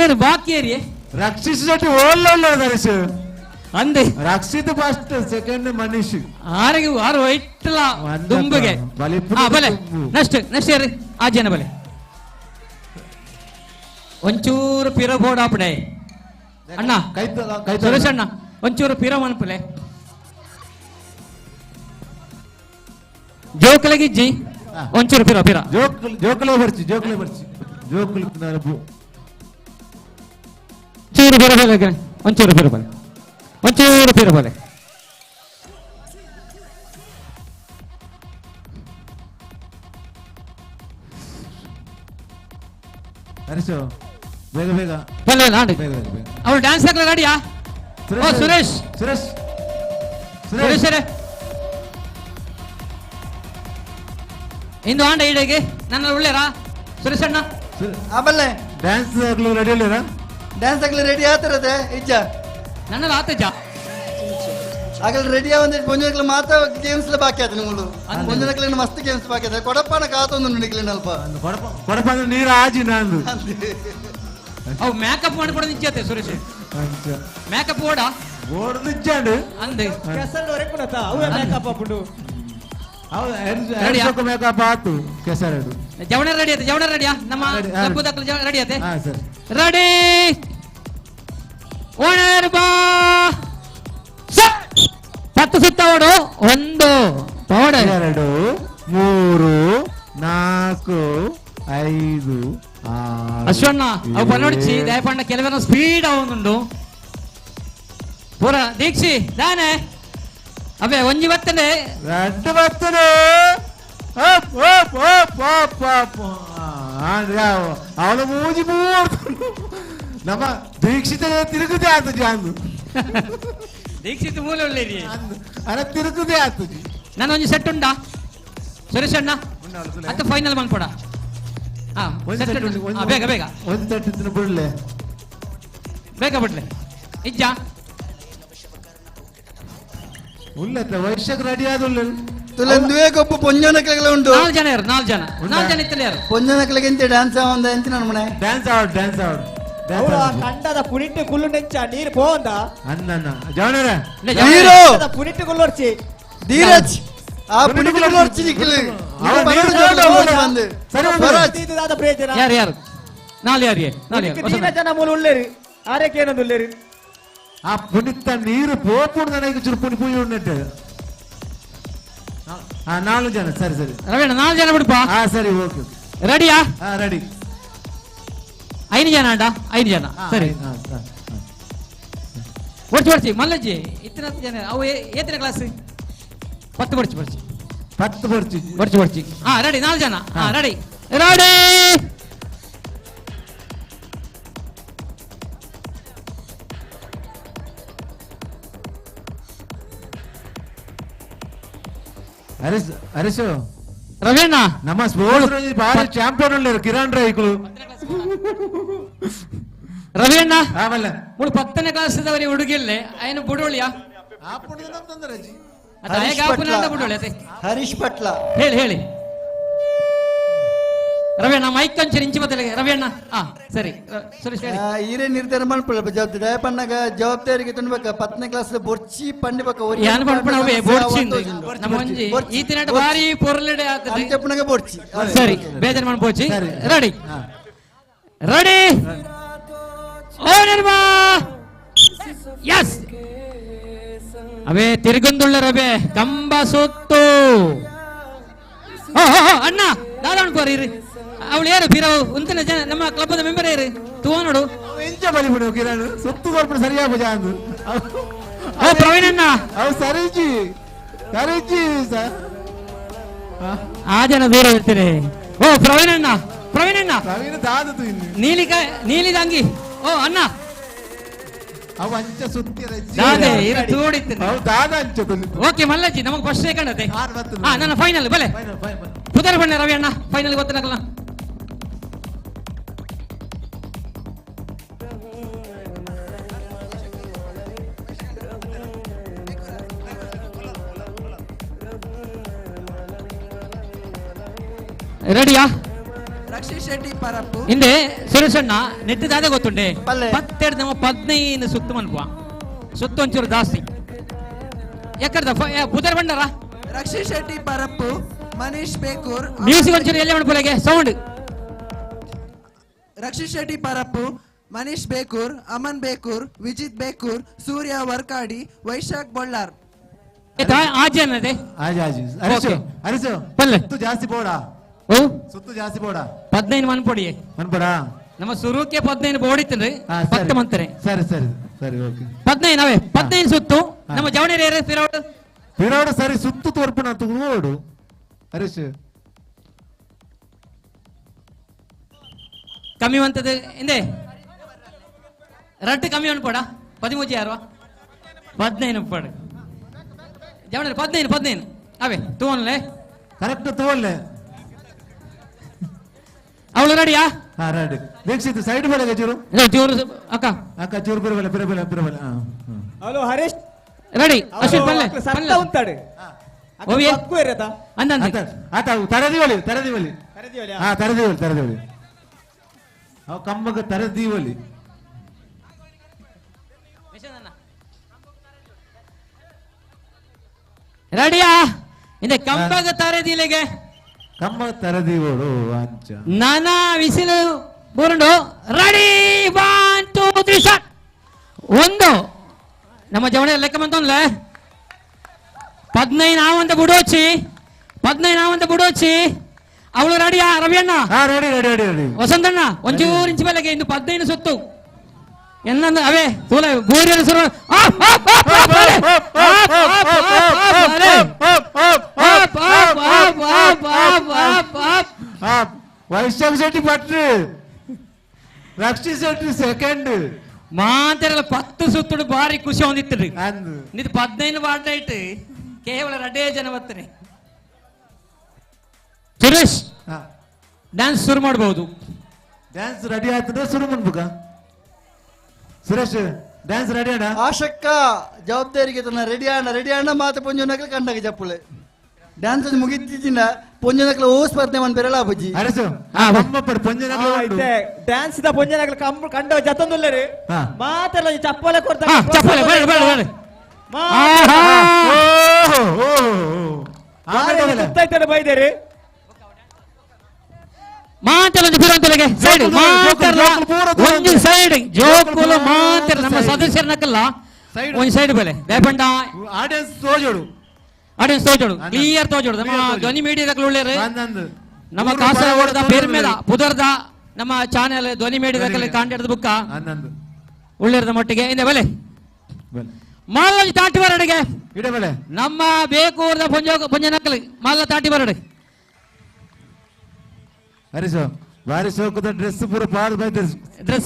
ಏನು ಬಾಕಿ ಏರಿಯೇ ರಕ್ಷಿಸಿದಟ್ಟು ಓಲ್ಲ ದರ್ಶು ಅಂದೆ ರಕ್ಷಿತ ಫಸ್ಟ್ ಸೆಕೆಂಡ್ ಮನೀಶ್ ಆರಿಗೆ ಆರು ವೈಟ್ಲ ದುಂಬುಗೆ ಬಲೆ ನೆಕ್ಸ್ಟ್ ಏರಿ ಆ ಜನ ಬಲೆ ಒಂಚೂರು ಪಿರ ಬೋರ್ಡ್ ಆಪಡೆ ಅಣ್ಣ ಸುರೇಶ್ ಅಣ್ಣ ಒಂಚೂರು ಪಿರ ಮನ್ಪಲೆ ಜೋಕಲಗಿಜ್ಜಿ ಒಂಚೂರು ಪಿರ ಪಿರ ಜೋಕಲೆ ಬರ್ಚಿ ಚೂರು ಪಿರ ಬಲೆ ಒಂಚೂರು ಪಿರ ಬಲೆ ಒಂಚೂರು ಪಿರ ಬಲೆ ಹರಿಸು ಬೇಗ ಬೇಗ ಬಲ್ಲ ನಾಡಿ ಅವಳು ಡ್ಯಾನ್ಸ್ ಹಾಕಲ ಗಾಡಿಯಾ ಓ ಸುರೇಶ್ ಸುರೇಶ್ ಸುರೇಶ್ ರೇ ಇಂದು ಆಂಡ ಈಡೆಗೆ ನನ್ನ ಒಳ್ಳೆರಾ ಸುರೇಶ್ ಅಣ್ಣ ಆಮೇಲೆ ಡ್ಯಾನ್ಸ್ ಆಗ್ಲಿ ರೆಡಿ ಅಲ್ಲ ಡ್ಯಾನ್ಸ್ ಆಗಲಿ ರೆಡಿ ಆತಿರದೆ ಇಜ್ಜ ನನ್ನ ಆತಜ್ಜ ಆಗಲಿ ರೆಡಿ ಆವಂದ ಪೊಂಜನಕ್ಲ ಮಾತ ಗೇಮ್ಸ್ ಬಾಕಿ ಆತ ನಿಮ್ಮಳು ಪೊಂಜನಕ್ಲ ಮಸ್ತ್ ಗೇಮ್ಸ್ ಬಾಕಿ ಆತ ಕೊಡಪ್ಪನ ಕಾತೊಂದು ನುಡಿಕ್ಲಿನ ಅಲ್ಪ ಕೊಡಪ್ಪ ಅಂದ್ರೆ ನೀರು ಆಜಿ ನಾನು ಅವು ಮೇಕಪ್ ಮಾಡ್ಕೊಡೋದು ಇಜ್ಜತೆ ಸುರೇಶ್ ಮೇಕಪ್ ಓಡ ಓಡ್ ನಿಜ್ಜಾಂಡು ಅಂದೆ ಕೆಸರು ಹೊರಕುನತ ಅವೇ ಮೇಕಪ್ ಹಾಕೊಂಡು ಹೌದು ಮೇಕಪ್ ಆತು ಕೆಸರಡು ಜವಣ ರೆಡಿ ಆಯ್ತು ಜವಣ ರೆಡಿಯಾ ನಮ್ಮ ಕಪ್ಪುದಕ್ಕಲು ರೆಡಿ ಆಯ್ತೆ ಹಾ ಸರ್ ರೆಡಿ ಓನರ್ ಬಾ 10 ಸುತ್ತ ಓಡು 1 ಪೌಡ 2 3 4 5 ಅಶ್ವಣ್ಣ ಅವು ಪನ್ನೊಡಿಚಿ ದಯಪಣ್ಣ ಕೆಲವರ ಸ್ಪೀಡ್ ಅವನುಂಡು ಪೂರ ದೀಕ್ಷಿ ದಾನೆ ಅವೇ ಒಂಜಿ ಬರ್ತನೆ ರೆಡ್ ಬರ್ತನೆ ಅವನ ಮೂಜಿ ನಮ್ಮ ದೀಕ್ಷಿತ ತಿರುಗುದೇ ಆತು ಜಾಂದು ದೀಕ್ಷಿತ ಮೂಲ ಒಳ್ಳೆರಿ ಅನ ತಿರುಗುದೇ ಆತು ನಾನು ಒಂಜಿ ಸೆಟ್ ಉಂಡಾ ಸುರೇಶ್ ಅಣ್ಣ ಅತ್ತ ಫೈನಲ್ ಮಾಡ್ಕೊಡ ಬೇಗ ಬೇಗ ಒಂದು ಸೆಟ್ ಬಿಡ್ಲೆ ಬೇಗ ಬಿಡ್ಲೆ ಇಜ್ಜ ಉಳ್ಳತ್ತ ವೈಶ್ಯಕ್ ರೆಡಿ ಆದುಲ್ಲ ತುಲೆಂದುವೆ ಗೊಬ್ಬ ಪೊಂಜನಕ್ಲೆಲ್ಲ ಉಂಟು 4 ಜನ ಇರು 4 ಜನ ಇತ್ತಲ್ಲ ಯಾರು ಪೊಂಜನಕ್ಲೆಗೆ ಎಂತ ಡ್ಯಾನ್ಸ್ ಆವಂದ ಎಂತ ನನ್ನ ಮನೆ ಡ್ಯಾನ್ಸ್ ಆಡ್ ಕಂಡದ ಪುಣಿಟ್ಟು ಕುಲ್ಲು ನೆಂಚ ನೀರು ಪೋಂದ ಅನ್ನ ಜವನರ ನೀರು ಪುಣಿಟ್ಟು ಕುಲ್ಲೋರ್ಚಿ ಧೀರಜ್ ಆ ಪುಣಿಟ್ಟು ಕುಲ್ಲೋರ್ಚಿ ನಿಕ್ಲಿ ಯಾರು ನಾಳೆ ಜನ ಮೂಲ ಉಳ್ಳೇರಿ ಆರಕ್ಕೆ ಏನೊಂದು ಉಳ್ಳೇರಿ ಆ ಪುಣಿತ ನೀರು ಪೋಪುಡು ನನಗೆ ಚೂರು ಪುಣಿ ಪುಣಿ ಉಂಟು 4 ಜನ ಸರಿ ರವೀಣ 4 ಜನ ಬಿಡಪ್ಪ ಸರಿ ಓಕೆ ರೆಡಿಯಾ ರೆಡಿ 5 ಜನ ಅಡ್ಡ 5 ಜನ ಸರಿ ಬರ್ಚಿ ಮಲ್ಲಜ್ಜಿ ಇತ್ತಿನ ಜನ ಅವು ಏತಿನ ಕ್ಲಾಸ್ 10 ಬರ್ಚಿ ರೆಡಿ 4 ಜನ ರೆಡಿ ಹರೀಶ್ ರವೀಣ ನಮ್ಮ ಸ್ಪೋರ್ಟ್ಸ್ ಭಾರಿ ಚಾಂಪಿಯನ್ ಉಳ್ಳರು ಕಿರಣ್ ರೈಕುಲು ರವೀಣ ಆಮೇಲೆ 10ನೇ ಕ್ಲಾಸ್ದವರಿಗೆ ಹುಡುಗಿಲ್ಲೇ ಅಯ್ಯನ ಬುಡೋಳಿಯಾ ಹರೀಶ್ ಪಟ್ಲ ಹೇಳಿ ರವೀಣ ಮೈಕ್ ಅಂಚೆ ಇಂಚಿ ಬದಲಿಗೆ ರವೀಣ ಸರಿ ಸುರೇಶ್ ಈರೇ ನಿರ್ಧಾರ ಮಾಡ್ಕೊಳ್ಳ ದಯಪಣ್ಣಗ ಜವಾಬ್ದಾರಿಗೆ ತುಂಡಬೇಕ 10ನೇ ಕ್ಲಾಸ್ ಬೊರ್ಚಿ ಪಂಡಿಬೇಕ ಯಾನ್ ಮಾಡ್ಕೊಳ್ಳವೆ ಬೊರ್ಚಿಂದು ನಮ್ಮ ಒಂಜಿ ಈ ತಿನ್ನಟ ಬಾರಿ ಪೊರ್ಲೆಡೆ ಆತದೆ ಅಂತೆಪ್ಪನಗ ಬೊರ್ಚಿ ಸರಿ ಬೇಜಾರ್ ಮಾಡ್ಬೋಚಿ ರೆಡಿ ಓ ನಿರ್ಮಾ ಯಸ್ ಅವೇ ತಿರುಗುಂದುಳ್ಳ ರಬೆ ಕಂಬ ಸುತ್ತು ಅಣ್ಣ ದಾದ ಅನ್ಕೋರಿ ಅವಳು ಯಾರು ಫಿರವು ಉಂತಿನ ಜನ ನಮ್ಮ ಕ್ಲಬ್ದ ಮೆಂಬರ್ ಯಾರು ತೂ ನೋಡು ಎಂಚ ಬಲಿ ಬಿಡು ಕಿರಣ್ ಸುತ್ತು ಕೊಡ್ಬಿಡು ಸರಿಯಾಗ ಜಾಂದು ಪ್ರವೀಣ್ ಅಣ್ಣ ಅವು ಸರಿಜಿ ಸರ್ ಆ ಜನ ದೂರ ಇರ್ತೀರಿ ಪ್ರವೀಣ್ ಅಣ್ಣ ದಾದದು ನೀಲಿದ ಅಂಗಿ ಅಣ್ಣ ಅವು ಅಂಚ ಸುತ್ತಿರ ಓಕೆ ಮಲ್ಲಜ್ಜಿ ನಮಗೆ ಫಸ್ಟ್ ಸೆಕೆಂಡ್ ಅದೇ ನನ್ನ ಫೈನಲ್ ಬಲೆ ಪುದರ್ ಬಣ್ಣ ರವಿ ಅಣ್ಣ ಫೈನಲ್ ಗೊತ್ತಿಲ್ಲ ರೆಡಿಯಾ ರಕ್ಷಿತ್ ಶೆಟ್ಟಿ ಪರಪ್ಪು ಹಿಂದೆ ಸುರೇಶ್ ಅಣ್ಣ ನೆತ್ತಿದಾದ ಗೊತ್ತುಂಡೆ 15 ಸುತ್ತು ಮನ್ಪುವ ಸುತ್ತು ಒಂಚೂರು ಜಾಸ್ತಿ ಯಾಕಂದ್ರೆ ಪುದರ್ ಬಂಡಾರ ರಕ್ಷಿತ್ ಶೆಟ್ಟಿ ಪರಪ್ಪು ಮನೀಶ್ ಬೇಕೂರ್ ಮ್ಯೂಸಿಕ್ ಒಂಚೂರು ಎಲ್ಲ ಮನ್ಪುಲೆಗೆ ಸೌಂಡ್ ರಕ್ಷಿತ್ ಶೆಟ್ಟಿ ಪರಪ್ಪು ಮನೀಶ್ ಬೇಕೂರ್ ಅಮನ್ ಬೇಕೂರ್ ವಿಜಿತ್ ಬೇಕೂರ್ ಸೂರ್ಯ ವರ್ಕಾಡಿ ವೈಶಾಖ್ ಬೊಳ್ಳಾರ್ ಆಜಿ ಅನ್ನದೆ ಅರಿಸು ಪಲ್ಲೆ ಸುತ್ತು ಜಾಸ್ತಿ ಬೋಡ ಓ ಸುತ್ತು ಜಾಸ್ತಿ ಬೋಡ 15 ಮನ್ಪೊಡಿ ಮನ್ಪಡ ನಮ್ಮ ಸುರುಕ್ಕೆ 15 ಬೋಡಿತ್ತಂದ್ರೆ ಪಕ್ಕ ಮಂತಾರೆ ಸರಿ ಸರಿ ಸರಿ ಓಕೆ 15 ಅವೇ 15 ಸುತ್ತು ನಮ್ಮ ಜವಣೇರಿ ಏರೆ ಪಿರೋಡು ಸರಿ ಸುತ್ತು ತೋರ್ಪಣ ತಗೋಡು ಹರೀಶ್ ಕಮ್ಮಿ ಅಂತದ ಹಿಂದೆ ರಟ್ಟು ಕಮ್ಮಿ ಅನ್ಪಡ 13 ಯಾರು 15 ಪಡ ಜವಣೇರಿ 15 ಅವೇ ತೋನ್ಲೆ ಕರೆಕ್ಟ್ ತೋನ್ಲೆ ಅವಳು ರೆಡಿಯಾ ಹಾ ರೆಡಿ ದೀಕ್ಷಿತ್ ಸೈಡ್ ಬೇಡ ಚೂರು ಚೂರು ಅಕ್ಕ ಚೂರು ಬಿರಬಲ್ಲ ಹಲೋ ಹರೀಶ್ ರೆಡಿ ಅಶ್ವಿನ್ ಪಲ್ಲೆ ಸತ್ತ ಉಂತಾಡು ಓವಿಯೇ ಅಕ್ಕು ಇರತ ಅಂದಂತೆ ಆತ ತರದಿವಲಿ ಹಾ ತರದಿವಲಿ ಅವ ಕಮ್ಮಗ ತರದಿವಲಿ ರೆಡಿಯಾ ಹಿಂದೆ ಕಂಬಗ ತರದಿಲೆಗೆ ಕಮ್ಮ ತರದಿವಳು ಅಂಚ ನಾನಾ ವಿಸಿಲು ಬೂರುಂಡು ರೆಡಿ 1 2 3 ಸ್ಟಾರ್ಟ್ ಒಂದು ನಮ್ಮ ಜವಣೆ ಲೆಕ್ಕ ಬಂತಂದ್ಲೆ 15 ನಾವಂತ ಬುಡೋಚಿ ಅವಳು ರೆಡಿಯಾ ರವಿಯಣ್ಣ ರೆಡಿ ವಸಂತಣ್ಣ ಒಂಚೂರು ಇಂಚು ಬೆಲೆಗೆ ಇನ್ನು 15 ಸುತ್ತು ಎನ್ನಂದ ಅವೇ ತೂಲ ಗೋರಿಯರು ಸುರು ವೈಶಾಖ್ ಶೆಟ್ಟಿ ಪಟ್ರು ರಕ್ಷಿತ್ ಶೆಟ್ಟಿ ಸೆಕೆಂಡ್ ಮಾತೆರಲ್ಲ 10 ಸುತ್ತುಡು ಬಾರಿ ಖುಷಿ ಹೊಂದಿತ್ತು ನಿದು 15 ಬಾಟ ಇಟ್ಟು ಕೇವಲ 2 ಜನ ಬರ್ತಾರೆ ಸುರೇಶ್ ಡ್ಯಾನ್ಸ್ ಶುರು ಮಾಡಬಹುದು ಡ್ಯಾನ್ಸ್ ರೆಡಿ ಆಯ್ತಂದ್ರೆ ಶುರು ಮಾಡ್ಬೇಕ ಸುರೇಶ್ ಡ್ಯಾನ್ಸ್ ರೆಡಿ ಅಣ್ಣ ಆಶಕ್ಕ ಜವಾಬ್ದಾರಿಗೆ ತನ್ನ ರೆಡಿ ಅಣ್ಣ ಮಾತು ಪೊಂಜನಕಲ್ ಕಂಡಾಗ ಚಪ್ಪುಲೆ ಡ್ಯಾನ್ಸ್ ಮುಗಿತಿದ್ದಿನ ಪೊಂಜನಕಲ ಓ ಸ್ಪರ್ಧೆ ಮನ್ ಬೆರಳ ಬಜ್ಜಿ ಅರಸು ಡ್ಯಾನ್ಸ್ ದ ಪೊಂಜನಕಲ ಕಂಡ ಜತಂದುಲ್ಲರೆ ಮಾತೆಲ್ಲ ಚಪ್ಪಲೆ ಕೊಡ್ತಾ ಚಪ್ಪಲೆ ಬೇಡ ಗೊತ್ತಾಯ್ತಾನೆ ಬೈದೇರಿ ಮಾತೆಲ್ಲ ಬಿರಂತಲೆಗೆ ಸೈಡ್ ಒಂದು ಸೈಡ್ ಜೋಕುಲು ಮಾತೆಲ್ಲ ನಮ್ಮ ಸದಸ್ಯರನ್ನಕಲ್ಲ ಒಂದು ಸೈಡ್ ಬೆಲೆ ಬೇಪಂಡ ಆಡಿಯನ್ಸ್ ತೋಜೋಡು ಕ್ಲಿಯರ್ ತೋಜೋಡು ನಮ್ಮ ಧ್ವನಿ ಮೀಡಿಯಾದ ಉಳ್ಳೇರು ನಮ್ಮ ಕಾಸರಗೋಡದ ಪೇರ್ಮೇದ ಪುದರ್ದ ನಮ್ಮ ಚಾನೆಲ್ ಧ್ವನಿ ಮೀಡಿಯಾದ ಕಾಂಡಿಡ್ದ ಬುಕ್ಕ ಉಳ್ಳೇರದ ಮಟ್ಟಿಗೆ ಇಂದ ಬೆಲೆ ಮಾಲಜಿ ತಾಟಿ ಬರಡೆಗೆ ನಮ್ಮ ಬೇಕೂರ್ದ ಪುಂಜನಕಲ್ ಮಾಲ ತಾಟಿ ಬರಡೆ ಹರಿಸು ಬಾರಿ ಸೋಕುದ ಡ್ರೆಸ್ ಪೂರ ಪಾಲ್ ಬೈ ಡ್ರೆಸ್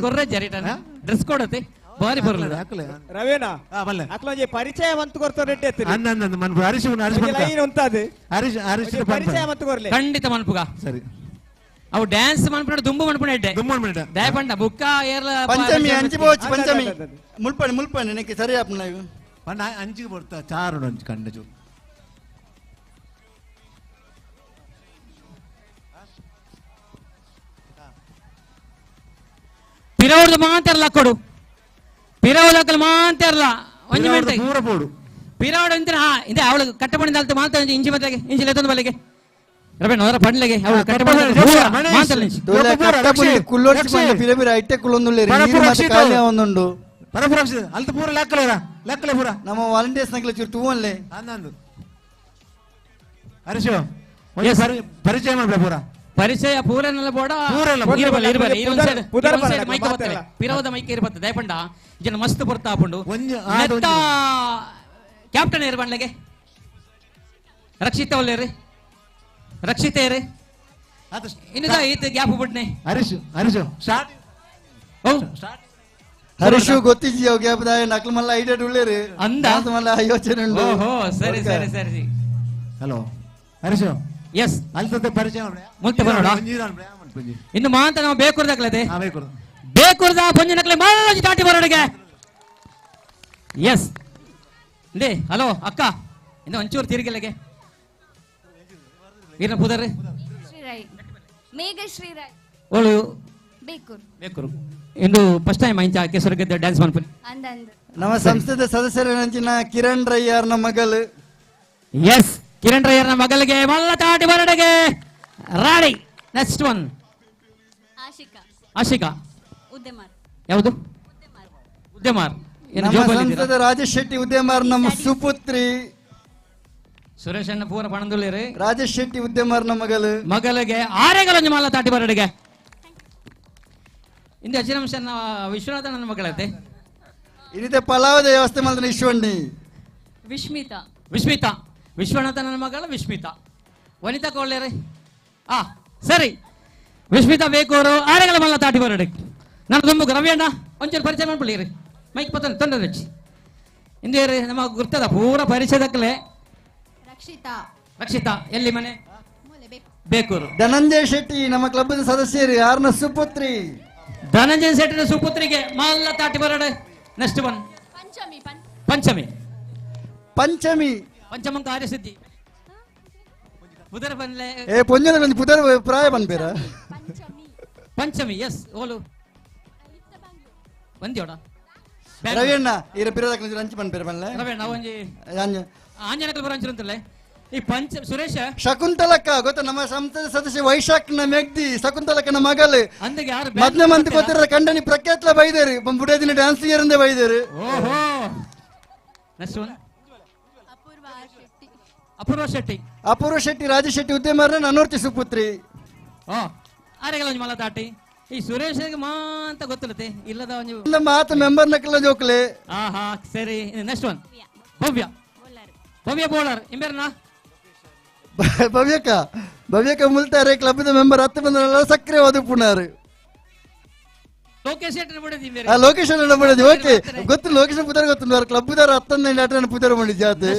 ಕೊರ್ರೆ ಜರಿಟನ ಡ್ರೆಸ್ ಕೊಡತೆ ಬಾರಿ ಬರಲ್ಲ ರವೇನಾ ಅಕ್ಲೊಂಜಿ ಪರಿಚಯ ಮಂತ್ ಕೊರ್ತಾರೆ ಅಂದ ಮನ್ ಹರೀಶ್ ಲೈನ್ ಉಂತಾದೆ ಹರೀಶ್ ಪರಿಚಯ ಮಂತ್ ಕೊರ್ಲೆ ಖಂಡಿತ ಮನ್ಪುಗ ಸರಿ ಅವು ಡ್ಯಾನ್ಸ್ ಮನ್ಪುನ ದುಂಬು ಮನ್ಪುನ ಇಡ್ಡೆ ದಯಪಂಡ ಬುಕ್ಕ ಏರ್ಲ ಪಂಚಮಿ ಅಂಚಿ ಬೋಚ್ ಪಂಚಮಿ ಮುಲ್ಪಣಿ ನನಗೆ ಸರಿ ಆಪ್ನ ಪಂಡ ಅಂಚಿಗೆ ಬರ್ತಾ ಚಾರು ಅಂಚಿ ಕಂಡ ಚೂರು ಪಿರೌಡ್ದು ಮಾತಾರಲ್ಲ ಕೊಡು ಪಿರೌದಕ್ಕಲ್ ಮಾತಾರಲ್ಲ ಒಂಜಿ ಮಿನಿಟ್ ಪೂರ ಪೋಡು ಪಿರೌಡ್ ಅಂತ ಇದೆ ಅವಳು ಕಟ್ಟಪಣಿದ ಅಲ್ತ ಮಾತಾ ಇಂಚಿ ಬದಲಿಗೆ ಇಂಚಿ ಲೆತ್ತೊಂದು ಬಲಿಗೆ ರಬೇಣ ಅವರ ಪಂಡ್ಲೆಗೆ ಅವಳು ಕಟ್ಟಪಣಿದ ಕಟ್ಟಪಣಿ ಕುಲ್ಲೋಡ್ಸಿ ಪಂಡ ಪಿರಬಿರ ಐಟೆ ಕುಲ್ಲೊಂದುಲ್ಲೆ ನೀರು ಮತ್ತೆ ಕಾಲ್ಯ ಒಂದುಂಡು ಪರಪುರಕ್ಷ ಅಲ್ತ ಪೂರ ಲೆಕ್ಕಲೆ ಪೂರ ನಮ್ಮ ವಾಲಂಟಿಯರ್ಸ್ ನಕಲ ಚೂರು ತೂವನ್ಲೆ ಅಂದಂದು ಹರೀಶ್ ಪರಿಚಯ ಮಾಡ್ಬೇ ಪೂರ ಪರಿಚಯ ಪೂರನೆಲ್ಲ ಬೋಡ ಪಿರವದ ಮೈಕ್ ಇರ್ಬತ್ತೆ ದಯಪಂಡ ಜನ ಮಸ್ತ್ ಬರ್ತಾ ಹಾಪುಂಡು ಕ್ಯಾಪ್ಟನ್ ಏರ್ ಬಂಡ್ಲೆಗೆ ರಕ್ಷಿತ ಒಲ್ಲೇರಿ ರಕ್ಷಿತೇರಿ ಇನ್ನದ ಈತ ಗ್ಯಾಪ್ ಬಿಡ್ನೆ ಹರೀಶ್ ಸ್ಟಾರ್ಟ್ ಹರೀಶು ಗೊತ್ತಿಜ್ಜಿ ಅವ್ಗೆ ನಕ್ಲು ಮಲ್ಲ ಐಡಿಯಾ ಉಳ್ಳೇರಿ ಅಂದ ಮಲ್ಲ ಯೋಚನೆ ಉಂಟು. ಓಹೋ ಸರಿ ಸರಿ ಸರಿ. ಹಲೋ ಹರೀಶು ಎಸ್ ಅಲ್ಲಿ ಪರಿಚಯ ಮುಕ್ತ ಬರೋಣ. ಇನ್ನು ಮಾಂತ ನಾವು ಬೇಕೂರ್ದಾಗ್ಲದೆ ಬೇಕೂರ್ದ ಪೊಂಜನಕ್ಲೆ ಮಾಜಿ ತಾಟಿ ಬರೋಡಿಗೆ. ಎಸ್ ಲೇ ಹಲೋ ಅಕ್ಕ ಇನ್ನು ಒಂಚೂರು ತಿರುಗಿಲ್ಲಗೆ ವೀರನ ಪುದರ್ ಶ್ರೀರಾಯ್ ಮೇಘ ಶ್ರೀರಾಯ್ ಓಳು ಬೇಕೂರು ಬೇಕೂರು ಇಂದು ಫಸ್ಟ್ ಟೈಮ್ ಐಂಚ ಕೆಸರು ಗೆದ್ದ ಡ್ಯಾನ್ಸ್ ಮಾಡ್ತೀನಿ. ಅಂದಂದು ನಮ್ಮ ಸಂಸ್ಥೆದ ಸದಸ್ಯರ ನಂಚಿನ ಕಿರಣ್ ರಯ್ಯಾರ್ನ ಮಗಳು. ಎಸ್ ಕಿರಣ್ ರಯ್ಯರ್ನ ಮಗಳಿಗೆ ಮಲ್ಲ ತಾಟಿ ಬರಡೆಗೆ ರಾಡಿ. ನೆಕ್ಸ್ಟ್ ಒನ್ ಆಶಿಕಾ ಆಶಿಕಾ ಉದ್ಯಮಾರ್ ಯಾವುದು ಉದ್ಯಮಾರ್. ನಮ್ಮ ಸಂಸ್ಥೆದ ರಾಜೇಶ್ ಶೆಟ್ಟಿ ಉದ್ಯಮಾರ್ ನಮ್ಮ ಸುಪುತ್ರಿ. ಸುರೇಶ್ ಅಣ್ಣ ಪೂರ ಪಣದುಳ್ಳೇರಿ ರಾಜೇಶ್ ಶೆಟ್ಟಿ ಉದ್ಯಮಾರ್ನ ಮಗಳು ಮಗಳಿಗೆ ಆರೆಗಳೊಂದು ಮಲ್ಲ ತಾಟಿ ಬರಡೆಗೆ. ಇಂದು ಅಚಿರಂಶನ ವಿಶ್ವನಾಥನ ಮಗಳತೆ ಇದೇ ಪಲಾವದ ವ್ಯವಸ್ಥೆ ಮಾಡಿದ್ರೆ ಇಶ್ವಣ್ಣಿ ವಿಶ್ಮಿತಾ ವಿಶ್ಮಿತಾ ವಿಶ್ವನಾಥನ ಮಗಳ ವಿಶ್ಮಿತಾ ವನಿತಾ ಕೊಳ್ಳೇರಿ. ಸರಿ ವಿಶ್ಮಿತಾ ಬೇಕೂರು ಆರೆಗಳ ಮಲ್ಲ ತಾಟಿ ಬರಡೆ. ನಾನು ತುಂಬ ರವಿಯಣ್ಣ ಒಂಚೂರು ಪರಿಚಯ ಮಾಡ್ಕೊಳ್ಳಿರಿ ಮೈಕ್ ಪತ್ತ ತೊಂದರೆ ಹಚ್ಚಿ ಇಂದೇ ನಮಗೆ ಗುರ್ತದ ಪೂರ ಪರಿಚಯದಕ್ಕಲೆ. ರಕ್ಷಿತಾ ರಕ್ಷಿತಾ ಎಲ್ಲಿ ಮನೆ ಬೇಕೂರು. ಧನಂಜಯ ಶೆಟ್ಟಿ ನಮ್ಮ ಕ್ಲಬ್ದ ಸದಸ್ಯರು ಯಾರನ್ನ ಸುಪುತ್ರಿ. ಧನಂಜಯ ಶೆಟ್ಟಿನ ಸುಪುತ್ರಿಗೆ ಮಲ್ಲ ತಾಟಿ ಬರಡೆ. ನೆಕ್ಸ್ಟ್ ಒನ್ ಪಂಚಮಿ ಪಂಚಮಿ ಪಂಚಮಿ ಪಂಚಮಂಕ ಕಾರ್ಯಸಿದ್ಧಿ ಪುದರ್ ಬನ್ಲೆ ಪೊಂಜನ ಪುದರ್ ಪ್ರಾಯ ಬನ್ಬೇರ ಪಂಚಮಿ. ಎಸ್ ಓಲು ಬಂದಿಯೋಡ ರವಿಯಣ್ಣ ಇರ ಪಿರದಕ್ಕೆ ಹಂಚಿ ಬನ್ಬೇರ ಬನ್ಲೆ ರವಿಯಣ್ಣ ಒಂಜಿ ಆಂಜನಕಲ್ ಬರಂಚರು ಅಂತಲ್ಲ ಈ ಪಂಚ ಸುರೇಶ ಶಕುಂತಲಕ್ಕ ಗೊತ್ತ ನಮ್ಮ ಸಂಸ್ಥೆದ ಸದಸ್ಯ ವೈಶಾಖ್ನ ಮೆಗ್ದಿ ಶಕುಂತಲಕ್ಕನ ಮಗಳು. ಅಂದಗೆ ಯಾರು ಮೊದಲೇ ಮಂತ್ ಗೊತ್ತಿರ ಕಂಡನಿ ಪ್ರಖ್ಯಾತ್ಲ ಬೈದೇರಿ ಬುಡೇ ದಿನ ಡ್ಯಾನ್ಸ್ ಇಯರಿಂದ ಬೈದೇರಿ. ಓಹೋ ನೆಕ್ಸ್ಟ್ ಒನ್ ಅಪೂರ್ವ ಶೆಟ್ಟಿ ಅಪೂರ್ವ ಶೆಟ್ಟಿ ರಾಜೇಶ್ ಶೆಟ್ಟಿ ಉದ್ಯಮಾರ್ನ ನನ್ನೂರ್ತಿ ಸುಪುತ್ರಿ. ಆರೆಗಳ ಒಂಜಿ ಮಲ್ಲ ತಾಟಿ ಈ ಸುರೇಶ್ಗೆ ಮಾಂತ ಗೊತ್ತಿಲ್ಲತೆ ಇಲ್ಲದ ಒಂದು ನಮ್ಮ ಆತ ಮೆಂಬರ್ ನಕ್ಕಲ ಜೋಕ್ಲೆ. ಸರಿ ನೆಕ್ಸ್ಟ್ ಒನ್ ಭವ್ಯ ಭವ್ಯ ಬೋಳರ್ ಇಂಬೇರ್ನಾ ಭವ್ಯಕ ಮುಲ್ತಾರೆ ಕ್ಲಬ್ದ ಮೆಂಬರ್ 10 ಬಂದ ಸಕ್ರಿಯ ಒದಪುನಾರು. ಲೋಕೇಶ್ ಲೊಕೇಶನ್ ಮಾಡಿದ್ವಿ ಓಕೆ ಗೊತ್ತು ಲೊಕೇಶನ್ ಪುದರ್ ಗೊತ್ತು ಕ್ಲಬ್ದಾರ 19 ಪುದರ್ ಮಾಡಿದ್ವಿ ಜಾತೆ.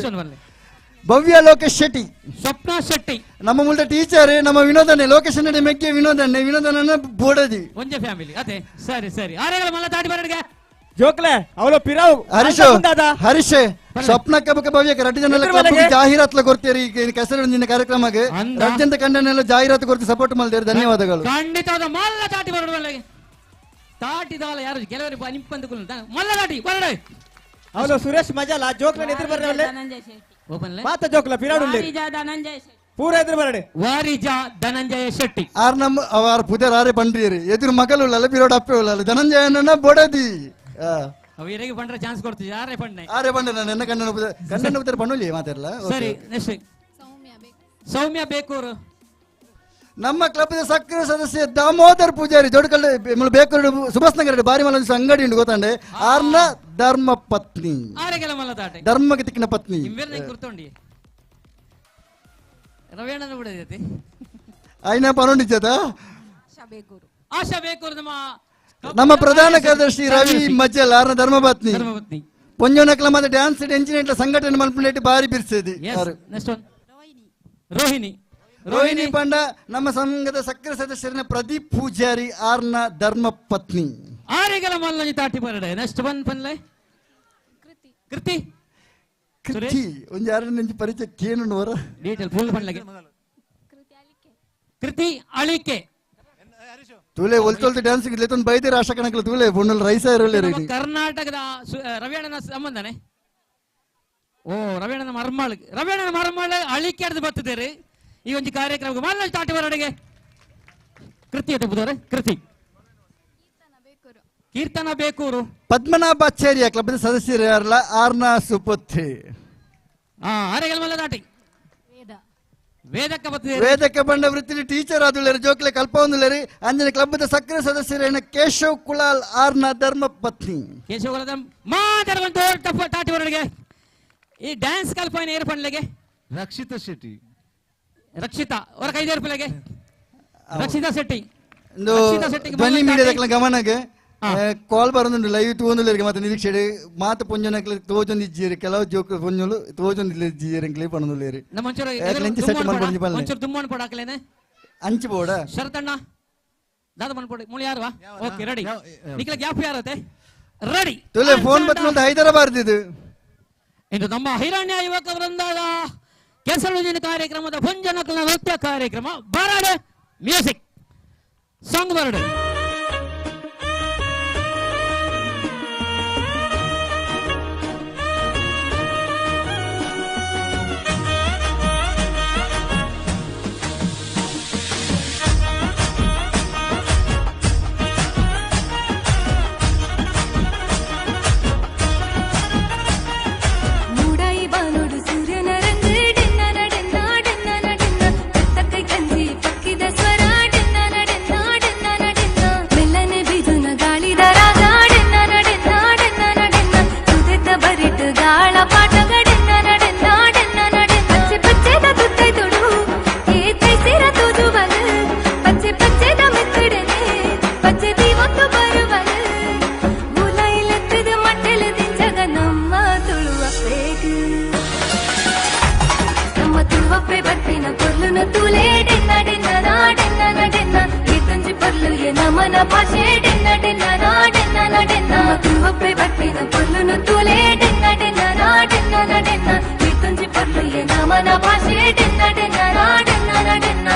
ಭವ್ಯ ಲೋಕೇಶ್ ಶೆಟ್ಟಿ ಸ್ವಪ್ನ ಶೆಟ್ಟಿ ನಮ್ಮ ಮುಲ್ದ ಟೀಚರ್ ನಮ್ಮ ವಿನೋದನೆ ಲೊಕೇಶನ್ ಮೆಗ್ಗೆ ವಿನೋದನ ಬೋಡದಿ ಒಂಜೆ ಫ್ಯಾಮಿಲಿ ಅದೇ ಸರಿ ಸರಿ ಆರೆಗಳ ಮಲ್ಲ ತಾಟಿ ಬರಡ್ಗೆ ಜೋಕ್ಲೆ ಅವಳು ಪಿರಾವ್ ಹರೀಶ್ ಸ್ವಪ್ನ ಕಬಕ ಭವ್ಯಕ್ಕೆ ರಡ್ಡು ಜನ ಜಾಹೀರಾತ್ಲ ಕೊಡ್ತೀರಿ ಕೆಸರು ಕಾರ್ಯಕ್ರಮಕ್ಕೆ ರಡ್ಜಂತ ಕಂಡನೆಲ್ಲ ಜಾಹೀರಾತು ಕೊಡ್ತಿ ಸಪೋರ್ಟ್ ಮಾಡಿದ್ದಾರೆ. ಧನ್ಯವಾದಗಳು. ಖಂಡಿತವಾದ ಮಲ್ಲ ತಾಟಿ ಬರಡ್ಗೆ ತಾಟಿದಾಲ ಯಾರು ಕೆಲವರು ನಿಪ್ಪಂತ ಮಲ್ಲ ತಾಟಿ ಬರಡೆ. ಅವಳು ಸುರೇಶ್ ಮಜಾಲ ಜೋಕ್ಲೆ ಎದುರು ಬರಲ್ಲ ಮಾತ ಜೋಕ್ಲ ಪಿರಾಡ್ ಪೂರ ಎದುರು ಬರಡೆ ವಾರಿಜಾ ಧನಂಜಯ ಶೆಟ್ಟಿ ಆರ್ ನಮ್ಮ ಅವರ ಪುದರ್ ಆರೆ ಬಂಡ್ರಿ ಎದುರು ಮಗಲು ಅಲ್ಲ ಪಿರೋಡ್ ಅಪ್ಪೆ ಉಳ್ಳಲ್ಲ ಧನಂಜಯನ ಬೋಡದಿ ಅವರಿಗೆ ಬಂಡ್ರೆ ಚಾನ್ಸ್ ಕೊಡ್ತೀವಿ ಯಾರೇ ಬಂಡೆ ಆರೆ ಬಂಡೆ ನಾನು ಎನ್ನ ಕಣ್ಣನ ಪುದರ್ ಬಣ್ಣಲಿ ಮಾತಾಡಲ್ಲ. ಸರಿ ನೆಕ್ಸ್ಟ್ ಸೌಮ್ಯ ಬೇಕೂರು ನಮ್ಮ ಕ್ಲಬ್ದ ಸಕ್ರಿಯ ಸದಸ್ಯ ದಾಮೋದರ್ ಪೂಜಾರಿ ದೊಡ್ಡ ಬೇಕೂರು ಸುಭಾಷ್ ನಗರ ಬಾರಿ ಮಲ್ಲ ಅಂಗಡಿ ಉಂಟು ಗೊತ್ತಂಡೆ ಆರ್ನ ಧರ್ಮ ಪತ್ನಿ ಆರೆಗಳ ಮಲ್ಲ ತಾಟಿ ಧರ್ಮಕ್ಕೆ ತಿಕ್ಕಿನ ಪತ್ನಿ ಗುರ್ತೊಂಡಿ ರವಿಯಣ್ಣನ ಬಿಡದೈತಿ ಆಯ್ನ ಪನೋಂಡಿಜದ ಆಶಾ ಬೇಕೂರು ನಮ್ಮ ಪ್ರಧಾನ ಕಾರ್ಯದರ್ಶಿ ರವಿ ಮಜ್ಜಲ್ ಆರ್ನ ಧರ್ಮಪತ್ನಿ ಪೊಂಜೋನಕ್ಲ ಮತ್ತೆ ಡ್ಯಾನ್ಸ್ ಎಂಚಿನ ಸಂಘಟನೆ ಮಲ್ಪುಂಡೇಟಿ ಬಾರಿ ಬಿರ್ಸೇದಿ. ರೋಹಿಣಿ ರೋಹಿಣಿ ಪಂಡ ನಮ್ಮ ಸಂಘದ ಸಕ್ರಿಯ ಸದಸ್ಯರಿನ ಪ್ರದೀಪ್ ಪೂಜಾರಿ ಆರ್ನ ಧರ್ಮ ಪತ್ನಿ. ಆರೆಗಳ ಮಲ್ಲ ತಾಟಿ ಬರಡೆ. ನೆಕ್ಸ್ಟ್ ಒನ್ ಪನ್ಲೆ ಕೃತಿ ಕೃತಿ ಒಂದು ಯಾರು ನೆಂಜಿ ಪರಿಚಯ ಕೇನು ವರ ಡೀಟೇಲ್ ಫುಲ್ ಪನ್ಲೆಗೆ ಕೃತಿ ಅಳಿಕೆ ತೂಲೆ ಒಲ್ತೊಲ್ತು ಡ್ಯಾನ್ಸ್ ಇಲ್ಲೊಂದು ಬೈದಿರ ಆಶಾ ಕಣಕಲ ತೂಲೆ ಬೊಣ್ಣಲ್ ರೈಸ ಇರಲಿ ಕರ್ನಾಟಕದ ರವಿಯಣ್ಣನ ಸಂಬಂಧನೆ. ಓ ರವಿಯಣ್ಣನ ಮರಮಾಳ ಅಳಿಕೆ ಅರ್ದು ಬರ್ತದೇರಿ ಈ ಒಂದು ಕಾರ್ಯಕ್ರಮಕ್ಕೆ ಮಲ್ಲ ತಾಟಿ ಬರಡೆಗೆ ಕೃತಿ ಅಂತ ಬುದೋರೆ ಕೃತಿ ಕೀರ್ತನ ಬೇಕೂರು ಪದ್ಮನಾಭಾಚಾರ್ಯ ಕ್ಲಬ್ದ ಸದಸ್ಯರು ಯಾರಲ್ಲ ಆರ್ನ ಸುಪುತ್ರಿ. ಆರೆಗಳ ಮಲ್ಲ ತಾಟಿ ವೇದಕ್ಕೆ ಬಂಡ ವೃತ್ತಿ ಟೀಚರ್ ಆದುಳ್ಳರು ಜೋಕ್ಲೆ ಕಲ್ಪೊಂದುಳ್ಳರಿ ಅಂಜನೆ ಕ್ಲಬ್ದ ಸಕ್ರಿಯ ಸದಸ್ಯರೇನ ಕೇಶವ್ ಕುಲಾಲ್ ಆರ್ನ ಧರ್ಮ ಪತ್ನಿ. ಕೇಶವ್ ಕುಲಾಲ್ ಮಾತಾಡುವಂತ ತಾಟಿ ಬರಡೆಗೆ ಈ ಡ್ಯಾನ್ಸ್ ಕಲ್ಪನೆ ಏರ್ ಪಂಡ್ಲೆಗೆ ರಕ್ಷಿತಾ ಶೆಟ್ಟಿ ರಕ್ಷಿತಾ ಅವರ 5,000 ರೂಪಾಯಿಗೆ ರಕ್ಷಿತಾ ಶೆಟ್ಟಿ ಧ್ವನಿ ಮೀಡಿಯಾದ ಗಮನಕ್ಕೆ ಕಾಲ್ ಬರೋದುಂಟು ಲೈವ್ ತೋಂದುಲ್ಲರಿಗೆ ಮತ್ತೆ ನಿರೀಕ್ಷೆ ಮಾತು ಪೊಂಜನಕ್ಲೆ ತೋಜೊಂದಿಜ್ಜೀರಿ ಕೆಲವು ಜೋಕ್ ಪೊಂಜಲು ತೋಜೊಂದಿಜ್ಜೀರಿ ಪಣದುಲ್ಲೇರಿ ಎಂಚ ಸೆಟ್ ಮಾಡ್ಕೊಂಡು ಬಲ್ಲ ಒಂಚೂರು ದುಮ್ಮನ್ ಪಡಾಕಲೇನೆ ಅಂಚು ಬೋಡ ಶರತಣ್ಣ ದಾದ ಮನ್ಪೊಡಿ ಮುಳಿ ಯಾರುವಾ ಓಕೆ ರೆಡಿ ನಿಖಿಲ ಗ್ಯಾಪ್ ಯಾರತ್ತೆ ರೆಡಿ ತುಲೆ ಫೋನ್ ಬತ್ತಂತ ಹೈದರಾಬಾದ್ ಇದು ಇಂದು ನಮ್ಮ ಹಿರಣ್ಯ ಯುವಕ ವೃಂದದ ಕೆಸರುಜಿನ ಕಾರ್ಯಕ್ರಮದ ಪುಂಜನಕಲ ನೃತ್ಯ ಕಾರ್ಯಕ್ರಮ ಬರಡೆ ಮ್ಯೂಸಿಕ್ ಸಾಂಗ್ ಬರಡೆ ನಮನ ಭಾಷೆ ಡೆನ್ನ ಡೆನ್ನ ಡೆನ್ನ ಡೆನ್ನ ತುವಪ್ಪೆ ಬಟ್ಟಿನ ಪೊಲ್ಲುನು ತುಲೆ ಡೆನ್ನ ಡೆನ್ನ ಡೆನ್ನ ಡೆನ್ನ ಇತ್ತಂಜಿ ಪೊಲ್ಲು ನಮನ ಭಾಷೆ ಡೆನ್ನ ಡೆನ್ನ ಡೆನ್ನ ಡೆನ್ನ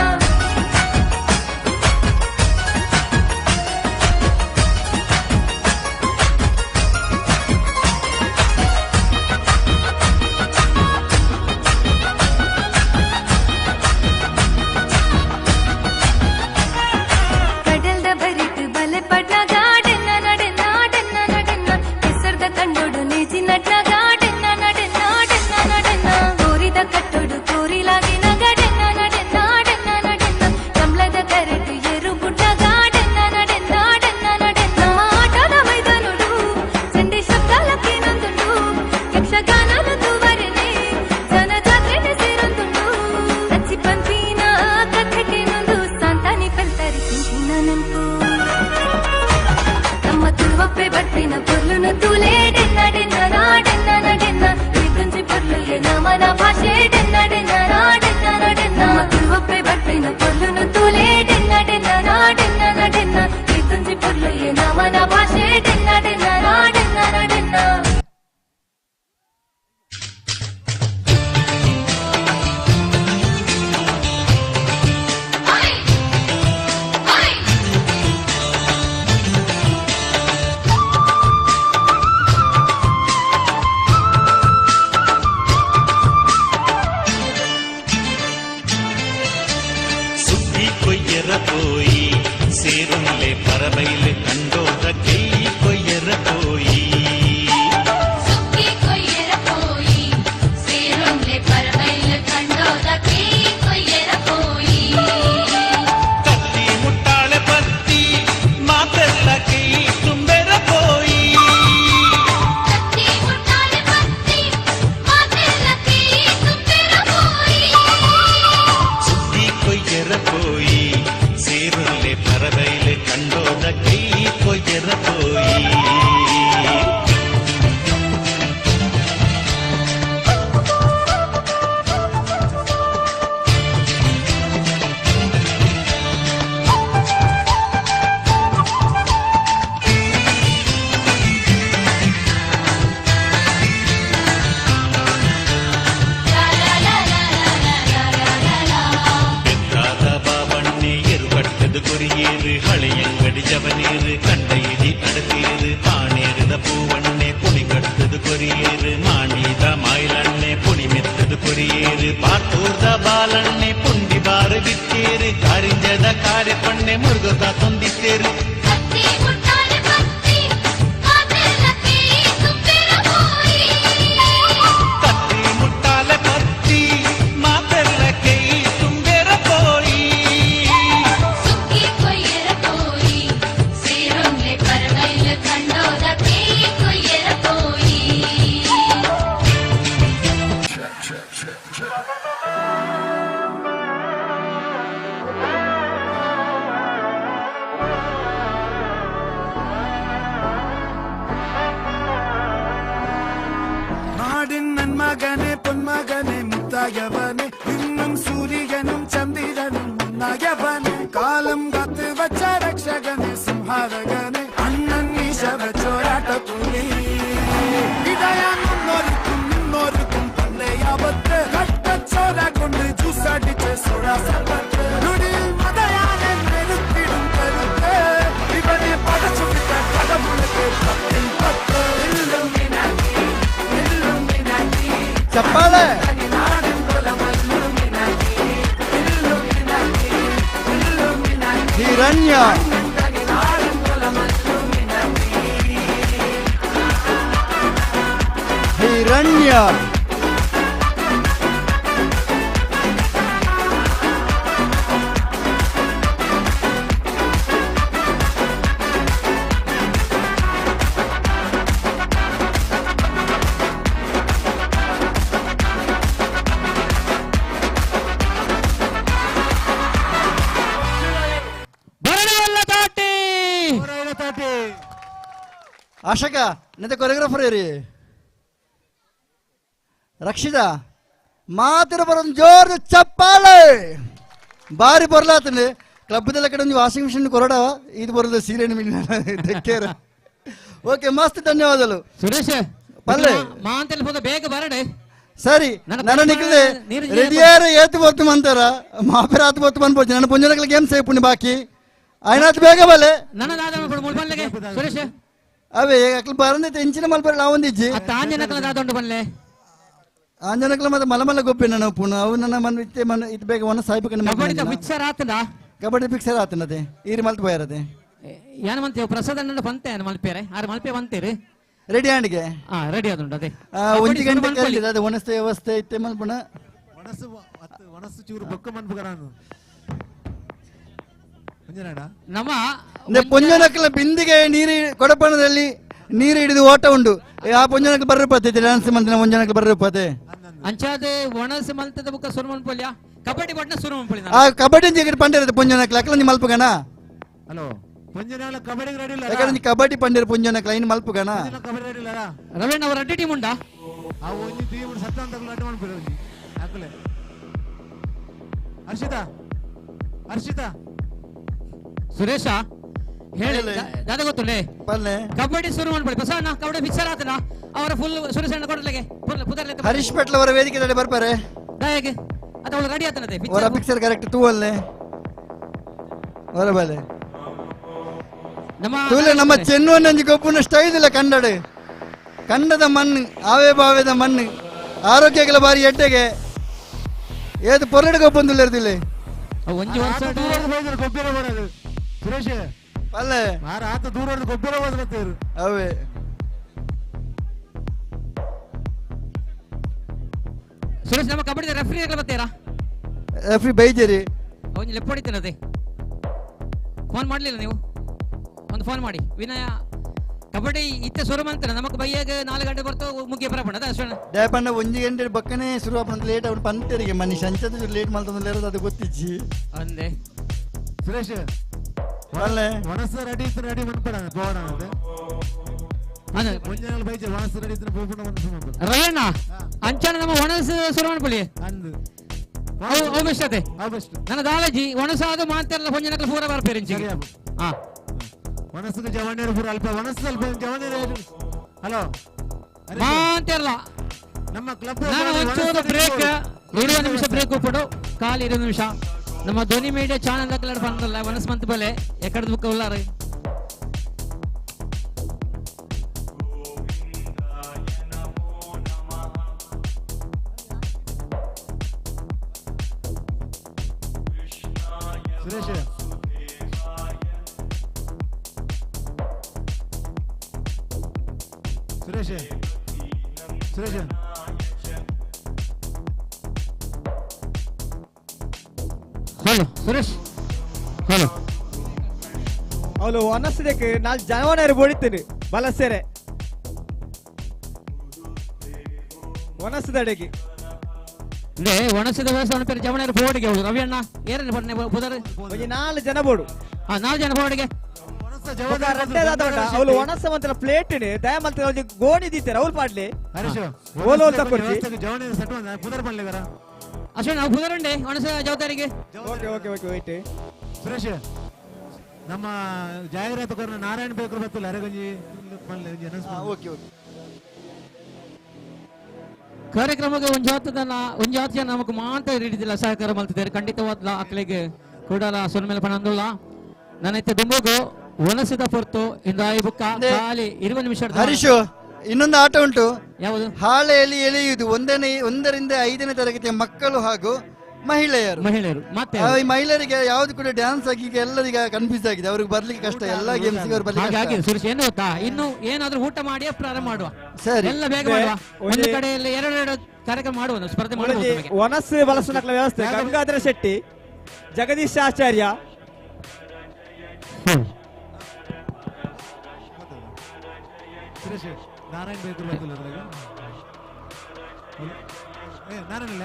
മകനെ പൊന്മകനെ മുത്തായവനെ ഇന്നും സൂര്യനും ചന്ദ്രനും മുന്നായവനെ കാലം കാത്ത് വച്ച രക്ഷകനെ സംഹാരകനെ അണ്ണൻ മീശ വെച്ചോരാട്ട പുലി ഇടയാന്നൊരുക്കും പണ്ടയാവത്ത് കട്ടച്ചോര കൊണ്ട് ജ്യൂസടിച്ച് സോഡാ സർബത്ത് നുടിയിൽ മതയാനെ നെരുത്തിടും കരുത്ത് ഇവനെ പടച്ചു വിട്ട കടമുളക്ക് പത്തിൽ പത്ത് ചപ്പാളെ ഹിരണ്യ ഹിരണ്യ ಆಶಕ ನಿಂತ ಕೊರಿಯೋಗ್ರಾಫರ್ ಏರಿ ರಕ್ಷಿತ ಮಾತಿರ ಬರೋದು ಜೋರು ಚಪ್ಪಾಳೆ ಬಾರಿ ಬರ್ಲಾತಂడి ಕ್ಲಬ್ದಲ್ಲ ಕಡೆ ಒಂದು ವಾಷಿಂಗ್ ಮಿಷಿನ್ ಕೊರಡವ ಇದು ಬರೋದು ಸೀರೆ ತೆಕ್ಕೇರ ಓಕೆ ಮಸ್ತ್ ಧನ್ಯವಾದಗಳು ಸುರೇಶ್ ಪಲ್ಲೆ ಮಾಂತೆಲ್ ಬೇಗ ಬರಡೆ ಸರಿ ನನ್ನ ನಿಕ್ಕಿದೆ ರೆಡಿಯಾರ ಏತು ಬತ್ತು ಮಂತಾರ ಮಾಪೇರ ಆತು ಬತ್ತು ಬಂದ್ಬೋದು ನನ್ನ ಪುಂಜನಕಲ ಗೇಮ್ ಸೇಪುಣಿ ಬಾಕಿ ಆಯ್ನಾತ್ ಬೇಗ ಬಲೆ ನನ್ನ ದಾದ ಮುಳ್ಬನ್ಲೆಗೆ ಸುರೇಶ್ ಅವೇ ಅಕ್ಲ ಬರಂದೈತೆ ಎಂಚಿನ ಮಲ್ಪರ ನಾವೊಂದಿಜ್ಜಿ ಆಂಜನಕಲ ದಾದೊಂಡು ಬನ್ಲೆ ಆಂಜನಕಲ ಮತ್ತೆ ಮಲಮಲ್ಲ ಗೊಬ್ಬೆ ನನ್ನ ಪುಣ ಅವು ನನ್ನ ಮನ್ ಇತ್ತೆ ಮನ್ ಇದು ಬೇಗ ಒನ ಸಾಯ್ಬೇಕು ಕಬಡ್ಡಿ ಪಿಕ್ಚರ್ ಆತದ ಕಬಡ್ಡಿ ಪಿಕ್ಚರ್ ಆತನದೆ ಈರಿ ಮಲ್ತ ಬಯರದೆ ಏನು ಮಂತೆ ಪ್ರಸಾದ ನನ್ನ ಬಂತೆ ಮಲ್ಪೇರೆ ಆರು ಮಲ್ಪೆ ಬಂತೀರಿ ರೆಡಿ ಆಂಡಿಗೆ ರೆಡಿ ಆದುಂಟು ಅದೇ ಒಂಜಿ ಗಂಟೆ ಕಲಿದೆ ಅದು ಒಣಸ್ತೆ ವ್ಯವಸ್ಥೆ ಇತ್ತೆ ಮಲ್ಪುಣ ಒಣಸು ಚೂರು ಬೊಕ್ಕ ಮನ್ಪುಗರಾನು ನಮ್ಮ ಪೊಂಜನಕಲ ಬಿಂದಿಗೆ ನೀರು ಕೊಡಪಣದಲ್ಲಿ ನೀರು ಹಿಡಿದು ಓಟ ಉಂಡು ಆ ಪೊಂಜನಕಲ್ ಬರ್ರಪ್ಪತ್ತೆ ಡ್ಯಾನ್ಸ್ ಮಂತ್ರ ಪೊಂಜನಕಲ್ ಬರ್ರಪ್ಪತ್ತೆ ಅಂಚಾದೆ ಒಣಸ ಮಲ್ತದ ಬುಕ್ಕ ಸುರು ಮನ್ಪೊಲ್ಯ ಕಬಡ್ಡಿ ಬಟ್ನ ಸುರು ಮನ್ಪೊಲಿ ಆ ಕಬಡ್ಡಿ ಜಿಗಟ್ ಪಂಡಿರತ್ತೆ ಪೊಂಜನಕಲ್ ಅಕಲ ನಿ ಮಲ್ಪಗನ ಹಲೋ ಪೊಂಜನಕಲ ಕಬಡ್ಡಿ ರೆಡಿ ಇಲ್ಲ ಯಾಕಂದ್ರೆ ಕಬಡ್ಡಿ ಪಂಡಿರ ಪೊಂಜನಕಲ್ ಇನ್ ಮಲ್ಪಗನ ಕಬಡ್ಡಿ ರೆಡಿ ಇಲ್ಲ ರವೀಣ್ ಅವರ ಅಡ್ಡಿ ಟೀಮ್ ಉಂಡಾ ಆ ಒಂಜಿ ಟೀಮ್ ಸತ್ತಾಂತ ಅಡ್ಡ ಮಾಡ್ಬಿಡು ಒಂಜಿ ಹಾಕಲೆ ಹರ್ಷಿತಾ ಸುರೇಶ ಹೇಳಿ ದಾದ ಗೊತ್ತುಂಡೆ ಕಬಡ್ಡಿ ಶುರು ಮಾಡ್ಬಿಡಿ ಬಸವಣ್ಣ ಕಬಡ್ಡಿ ಪಿಕ್ಚರ್ ಆತನ ಅವರ ಫುಲ್ ಸುರೇಶ್ ಅಣ್ಣ ಕೊಡಲಿಗೆ ಹರೀಶ್ ಪಟ್ಲ ಅವರ ವೇದಿಕೆ ಬರ್ಪಾರೆ ದಯಗೆ ಅದು ಅವಳು ರೆಡಿ ಆತನದೆ ಅವರ ಪಿಕ್ಚರ್ ಕರೆಕ್ಟ್ ತೂ ಅಲ್ಲೇ ಬರಬಲೆ ನಮ್ಮ ಚೆನ್ನೂನಂಜಿ ಗೊಬ್ಬನ ಸ್ಟೈಲ್ ಇಲ್ಲ ಕನ್ನಡ ಕನ್ನಡದ ಮಣ್ಣು ಆವೇ ಬಾವೇದ ಮಣ್ಣು ಆರೋಗ್ಯಗಳ ಬಾರಿ ಎಡ್ಡೆಗೆ ಏದು ಪೊರಡು ಗೊಬ್ಬಂದು ಇರ್ದಿಲ್ಲ ಒಂಜಿ ವರ್ಷ ಗೊಬ್ಬರ ಮಾಡೋದು ಸುರೇಶ್ ಅಲ್ಲೇ ಆತ ದೂರ ಗೊಬ್ಬರ ಹೋದ್ರತ್ತೇರು ಅವೇ ಸುರೇಶ್ ನಮ್ಮ ಕಬಡ್ಡಿ ರೆಫ್ರಿ ಬರ್ತೀರಾ ರೆಫ್ರಿ ಬೈಜರಿ ಅವನು ಲೆಫ್ಟ್ ಹೊಡಿತಾನದೆ ಫೋನ್ ಮಾಡಲಿಲ್ಲ ನೀವು ಒಂದು ಫೋನ್ ಮಾಡಿ ವಿನಯ ಕಬಡ್ಡಿ ಇತ್ತೆ ಶುರು ಮಾಡ್ತಾರೆ ನಮಗೆ ಬೈಯಾಗ 4 ಗಂಟೆ ಬರ್ತು ಮುಗಿಯ ಬರಪಣ ಅದ ಅಷ್ಟೇ ದಯಪಣ್ಣ 1 ಗಂಟೆ ಬಕ್ಕನೆ ಶುರು ಆಪಣ ಲೇಟ್ ಅವ್ನು ಪಂತರಿಗೆ ಮನಿ ಸಂಚದ ಲೇಟ್ ಮಾಡ್ತಂದ್ರೆ ಇರೋದು ಅದು ಗೊತ್ತಿಜ್ಜಿ ಅಂದೆ ಸುರೇಶ್ ಅಲ್ಲೇ ವನಸ ರೆಡಿ ಇತ್ತು ರೆಡಿ ಮಾಡ್ಬೇಡ ಗೋವನ ಅದು ಅದ ಮುಂಜಾನೆ ಬೈಜೆ ವನಸ ರೆಡಿ ಇತ್ತು ಬೋಪಣ ವನಸ ಮಾಡ್ಬೇಡ ರವೀಣ ಅಂಚನ ನಮ್ಮ ವನಸ ಶುರು ಮಾಡ್ಕೊಳ್ಳಿ ಅಂದು ಅವಶ್ಯತೆ ನನ್ನ ದಾಳಜಿ ವನಸಾದ ಮಾತೆಲ್ಲ ಹೊಂಜನಕಲ ಪೂರ ಬರ್ಪೇರಿಂಚಿ ಹಾ ವನಸ್ಸಿಗೆ ಜವಾನೇರು ಪೂರ ಅಲ್ಪ ವನಸ್ಸು ಸ್ವಲ್ಪ ಜವಾನೇರು ಹಲೋ ಮಾತೆಲ್ಲ ನಮ್ಮ ಕ್ಲಬ್ ನಾನು ಒಂಚೂರು ಬ್ರೇಕ್ 20 ನಿಮಿಷ ಬ್ರೇಕ್ ಕೊಡು ಕಾಲ್ 20 ನಿಮಿಷ ನಮ್ಮ ಧ್ವನಿ ಮೀಡಿಯಾ ಚಾನೆಲ್ ದಾಖಲೆ ಬಂದಲ್ಲ ವನಸ್ ಮಂತ್ ಬಲೆ ಎಕಡ ಬುಕ್ಕ ಉಲ್ಲಾರ ಸುರೇಶ್ ಸುರೇಶ್ ಹಲೋ ಸುರೇಶ್ ಹಲೋ ಅವಳು ಒನಸ್ದಕ್ಕೆ 4 ಜನವರಿ ಬೋಡಿತೀನಿ ಬಲಸೆರೆ ಒನಸ್ದಡೆಗೆ ಲೇ ಒಣಸಿದ ವ್ಯವಸ್ಥೆ ಪೇರು ಜವಣರು ಬೋರ್ಡ್ಗೆ ಹೋದ್ರು ರವಿ ಅಣ್ಣ ಏರನ್ನು ಬನ್ನಿ ಬುಧರು 4 ಜನ ಬೋಡು 4 ಜನ ಬೋರ್ಡ್ಗೆ ಅವಳು ಒಣಸ ಮಂತ್ರ ಪ್ಲೇಟ್ ದಯಮಂತ್ರ ಗೋಣಿ ದೀತಾರೆ ಅವ್ರು ಪಾಡ್ಲಿ ಅಶ್ವಿನ್ ನಾವು ಕುದರಂಡೆ ಒಣಸ ಜವಾಬ್ದಾರಿಗೆ ಸುರೇಶ್ ನಮ್ಮ ಜಾಹೀರಾತುಗಾರನ ನಾರಾಯಣ ಬೇಕರು ಬತ್ತಿಲ್ಲ ಅರೆಗಂಜಿ ಕಾರ್ಯಕ್ರಮಕ್ಕೆ ಒಂಜಾತ ಜನ ನಮಗೆ ಮಾತ್ರ ಹಿಡಿದಿಲ್ಲ ಸಹಕಾರ ಮಲ್ತಿದ್ದಾರೆ ಖಂಡಿತವಾದ ಅಕ್ಕಳಿಗೆ ಕೂಡ ಸೊನ್ಮೇಲೆ ಪಣಂದುಲ್ಲ ನನ್ನ ಇತ್ತ ದುಂಬುಗು ಒಣಸಿದ ಹೊರತು ಇಂದ ಈ ಬುಕ್ಕ ಖಾಲಿ 20 ನಿಮಿಷ ಹರೀಶು ಇನ್ನೊಂದು ಆಟ ಉಂಟು. ಯಾವುದು? ಹಾಳೆಯಲ್ಲಿ ಎಳೆಯುವುದು 1ರಿಂದ 5ನೇ ತರಗತಿಯ ಮಕ್ಕಳು ಹಾಗೂ ಮಹಿಳೆಯರು ಮತ್ತೆ ಮಹಿಳೆಯರಿಗೆ ಯಾವ್ದು ಕೂಡ ಡ್ಯಾನ್ಸ್ ಆಗಿ ಎಲ್ಲರಿಗೆ ಕನ್ಫ್ಯೂಸ್ ಆಗಿದೆ, ಅವ್ರಿಗೆ ಬರ್ಲಿಕ್ಕೆ ಕಷ್ಟ. ಎಲ್ಲ ಗೇಮ್ಸ್ ಅವ್ರು ಬರ್ಲಿಕ್ಕೆ ಸುರೇಶ್ ಏನು ಗೊತ್ತಾ, ಇನ್ನು ಏನಾದ್ರೂ ಊಟ ಮಾಡಿ ಪ್ರಾರಂಭ ಮಾಡುವ. ಸರಿ, ಎಲ್ಲ ಬೇಗ ಮಾಡುವ. ಒಂದು ಕಡೆಯಲ್ಲಿ ಎರಡು ಕಾರ್ಯಕ್ರಮ ಮಾಡುವ, ಸ್ಪರ್ಧೆ ಮಾಡುವ. ವನಸ್ ಬಲಸನಕ್ಲ ವ್ಯವಸ್ಥೆ ಗಂಗಾಧರ ಶೆಟ್ಟಿ, ಜಗದೀಶ್ ಆಚಾರ್ಯ, ನಾರಾಯಣ ಬೇಕರು ಬತ್ತಿಲ್ಲ ನಾರಾಯಣ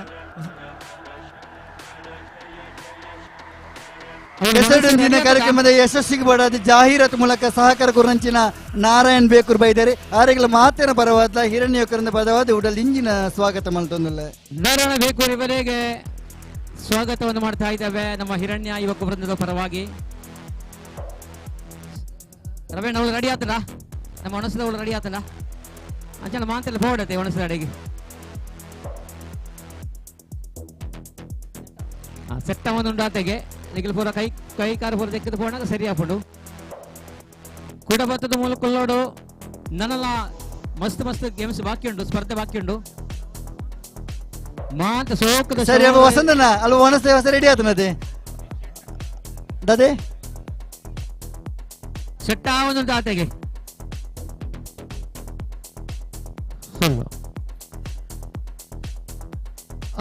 ಕೆಸರಡೊಂದಿನ ಕಾರ್ಯಕ್ರಮದ ಯಶಸ್ಸಿಗೆ ಬಡಾದ ಜಾಹೀರಾತು ಮೂಲಕ ಸಹಕಾರ ಕುರಂಚಿನ ನಾರಾಯಣ್ ಬೇಕೂರ್ ಬೈದರೆ ಆರೆಗಳ ಮಾತಿನ ಪರವಾದ ಹಿರಣ್ಯಕರನ ಪದವಾದ ಉಡಲ್ ಇಂಜಿನ ಸ್ವಾಗತ ಮಾಡ್ತಂದಲ್ಲ. ನಾರಾಯಣ ಬೇಕೂರ್ ಇವರಿಗೆ ಸ್ವಾಗತವನ್ನು ಮಾಡ್ತಾ ಇದ್ದಾವೆ ನಮ್ಮ ಹಿರಣ್ಯ ಯುವಕ ವೃಂದದ ಪರವಾಗಿ. ರವೀಣ್ ಅವಳು ರೆಡಿ ಆತಲ್ಲ, ನಮ್ಮ ಒಣಸದ ಅವಳು ರೆಡಿ ಆತಲ್ಲ, ಅಂಚನ ಮಾತೆಲ್ಲ ಹೋಡತ್ತೆ ಒಣಸದ ಅಡಿಗೆ ಸೆಟ್ಟ ಒಂದು ಉಂಡಾತೆಗೆ ನಿಖಿಲ್ ಪೂರ ಕೈ ಕಾರು ಪೂರ ತೆಗೆದು ಪೋಣಾಗ ಸರಿ ಹಾಕೊಂಡು ಕೂಡ ಬತ್ತದ ಮೂಲಕ ಕೊಲ್ಲೋಡು ನನ್ನಲ್ಲ ಮಸ್ತ್ ಗೇಮ್ಸ್ ಬಾಕಿ ಉಂಟು, ಸ್ಪರ್ಧೆ ಬಾಕಿ ಉಂಟು ಮಾತ ಸೋಕದ ಸರಿ ವಸಂತನ ಅಲ್ವ ಒಣಸೆ ಹೊಸ ರೆಡಿ ಆತನದೆ ದದೆ ಸೆಟ್ಟ ಒಂದು ಉಂಟಾತೆಗೆ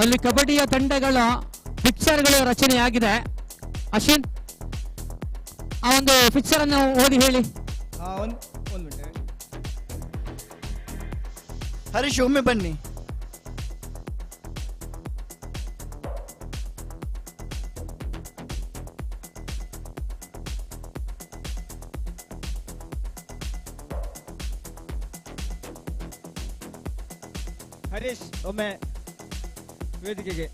ಅಲ್ಲಿ ಕಬಡ್ಡಿಯ ತಂಡಗಳ ಪಿಕ್ಚರ್ಗಳು ರಚನೆಯಾಗಿದೆ. ಅಶ್ವಿನ್ ಆ ಒಂದು ಪಿಕ್ಚರ್ ಅನ್ನು ಓದಿ ಹೇಳಿ. ಹರೀಶ್ ಒಮ್ಮೆ ಬನ್ನಿ. ಹರೀಶ್ ಒಮ್ಮೆ ವೇದಿಕೆಗೆ.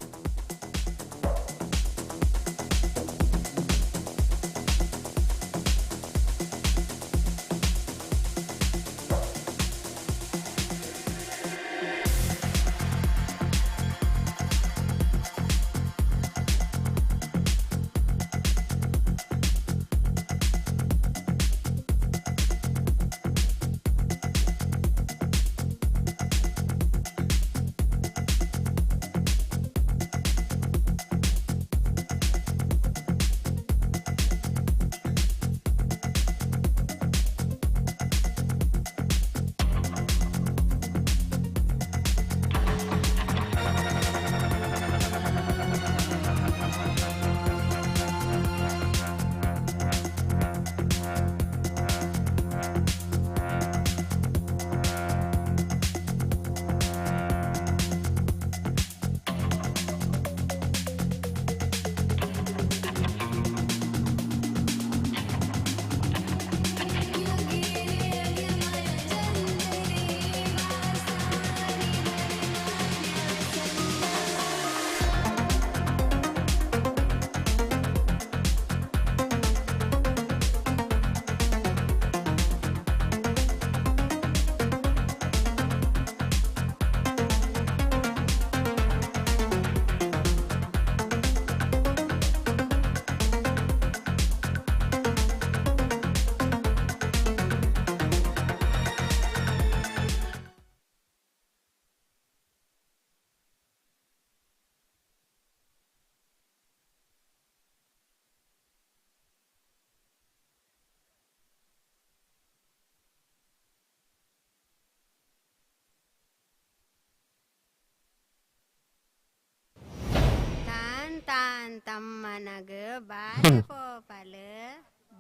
ತಮ್ಮನಗ ಬಾಲಪೋಪಲು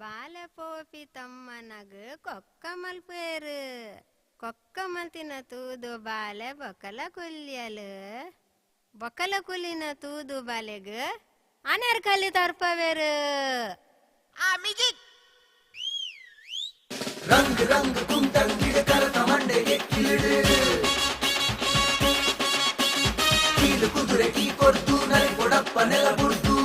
ಬಾಲಪೋಪಿ ತಮ್ಮನಗ ಕೊಕ್ಕ ಮಲ್ಪೇರು ಕೊಕ್ಕ ಮಲ್ತಿನ ತೂದು ಬಾಲೆ ಬೊಕಲ ಕುಲ್ಯಲು ಬೊಕಲ ಕುಲಿನ ತೂದು ಬಾಲೆಗ ಅನರ್ಕಲಿ ತರ್ಪವೇರು. ಆ ಮ್ಯೂಸಿಕ್ ರಂಗ್ ರಂಗ್ ಕುಂತಂಗಿಡ ಕರತ ಮಂಡೆಗೆ ಕಿಳಿಡು ಕೀಲು ಕುದುರೆ ಕೀ ಕೊಡ್ತು ನರಿ ಕೊಡಪ್ಪ ನೆಲ ಬುಡ್ತು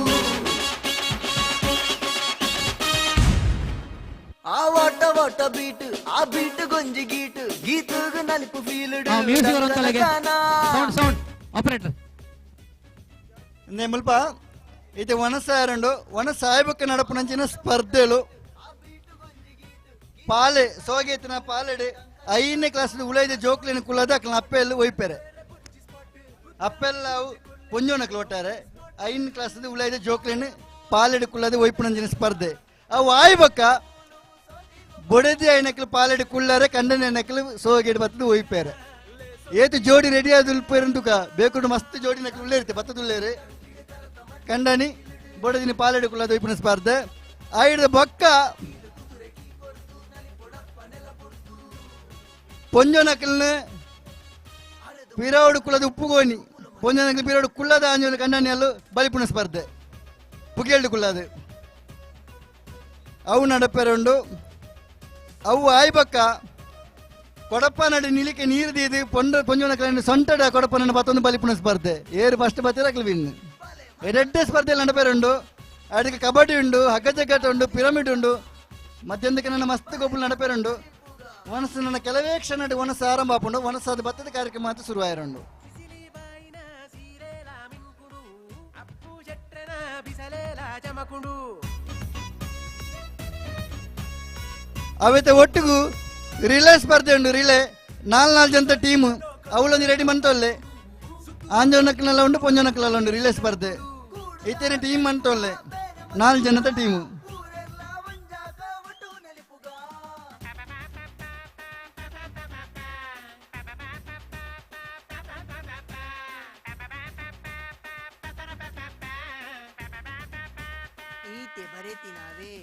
ಆ ವಾಟ ವಾಟ ಬೀಟ್ ಆ ಬೀಟ್ ಗೊಂಜಿ ಗೀಟ್ ಗೀತಗ ನಲಿಪು ಫೀಲ್ಡ್ ಮ್ಯೂಸಿಕ್ ಬರುತ್ತಲಗೆ ಸೌಂಡ್ ಸೌಂಡ್ ಆಪರೇಟರ್ నే ముల్ప ఇది వనసారండు వనసాయబక్క నడపనంచిన స్పర్ధలు ಪಾಲೆ ಸೋಗೇತಿನ ಪಾಲೆಡೆ 5ನೇ ಕ್ಲಾಸ್ ಉಳೈದ ಜೋಕ್ಲಿನ ಕುಲದ ಅಕ್ಲ ಅಪ್ಪೆಲ್ಲ ಒಯ್ಪೆರೆ ಅಪ್ಪೆಲ್ಲ ಪೊಂಜೋನಕ್ಲು ಒಟ್ಟಾರೆ 5ನೇ ಕ್ಲಾಸ್ ಉಳೈದ ಜೋಕ್ಲಿನ ಪಾಲೆಡೆ ಕುಲದ ಒಯ್ಪುನಂಜಿನ ಸ್ಪರ್ಧೆ ಅವು ಆಯ್ಬಕ್ಕ ಬೊಡೆದಿ ಐನಕ್ಲು ಪಾಲೆಡೆ ಕುಳ್ಳಾರೆ ಕಂಡನ ಐನಕ್ಲು ಸೋಗೇಡು ಬತ್ತದು ಒಯ್ಪೇರೆ ಏತು ಜೋಡಿ ರೆಡಿ ಆದ ಉಲ್ಪೇರಂತುಕ ಬೇಕುಂಡು ಮಸ್ತ್ ಜೋಡಿ ನಕ್ಲು ಉಳ್ಳೇ ಇರುತ್ತೆ ಬತ್ತದುಳ್ಳೇರಿ ಕಂಡನಿ ಬೊಡೆದಿನ ಪಾಲೆಡೆ ಕುಲ್ಲದ ಒಯ್ಪಿನ ಸ್ಪರ್ಧೆ ಆಯ್ದ ಬೊಕ್ಕ ಪೊಂಜೋನಕಲ್ನ ಪಿರಾವಡು ಕುಲದ ಉಪ್ಪುಗೋನಿ ಪೊಂಜೋನಕಲ್ ಪಿರಾವಡು ಕುಲ್ಲದ ಆಂಜೋನ ಕಂಡನಿಯಲ್ಲು ಬಲಿಪುಣ ಸ್ಪರ್ಧೆ ಪುಗೇಳ್ದು ಕುಲ್ಲದು ಅವು ನಡಪೆರಂಡು ಅವು ಆಯ್ಬಕ್ಕ ಕೊಡಪ್ಪ ನಡಿ ನಿಲಿಕೆ ನೀರು ದೀದು ಪೊಂಜೋನಕಲ್ ಸೊಂಟಡ ಕೊಡಪ್ಪ ನನ್ನ ಮತ್ತೊಂದು ಬಲಿಪುಣ ಸ್ಪರ್ಧೆ ಏರು ಫಸ್ಟ್ ಬತ್ತಿರಕ್ಲು ವಿನ್ ಎರಡೇ ಸ್ಪರ್ಧೆಯಲ್ಲಿ ನಡಪೆರುಂಡು ಅದಕ್ಕೆ ಕಬಡ್ಡಿ ಉಂಡು ಹಗ್ಗ ಜಗ್ಗಾಟ ಉಂಡು ಪಿರಮಿಡ್ ಉಂಡು ಮಧ್ಯಾಹ್ನಕ್ಕೆ ನನ್ನ ಮಸ್ತ್ ಗೊಬ್ಬಲು ನಡಪೆರುಂಡು ವನಸ್ಸು ನನ್ನ ಕೆಲವೇ ಕ್ಷಣ ವನಸ್ಸು ಆರಂಭ ಆಪುಂಡು ವನಸ್ಸಾದ ಭತ್ತದ ಕಾರ್ಯಕ್ರಮ ಮಾತ್ರ ಶುರುವಾಯಿರುಂಡು ಅವತ್ತೆ ಒಟ್ಟಿಗೂ ರಿಲೇ ಸ್ಪರ್ಧೆ ಉಂಡು ರಿಲೇ 4 ಜನದ ಟೀಮ್ ಅವಳೊಂದು ರೆಡಿ ಮಂತೊಲ್ಲೆ ಆಂಜೋನಕ್ಲೆಲ್ಲ ಉಂಡು ಪೊಂಜೋನಕ್ಲೆಲ್ಲ ಉಂಡು ರಿಲೇ ಸ್ಪರ್ಧೆ ಇತೇನೆ ಟೀಮ್ ಮಂತೊಲ್ಲೆ 4 ಜನದ ಟೀಮು ಈತೆ ಬರೆತಿನಾವೇ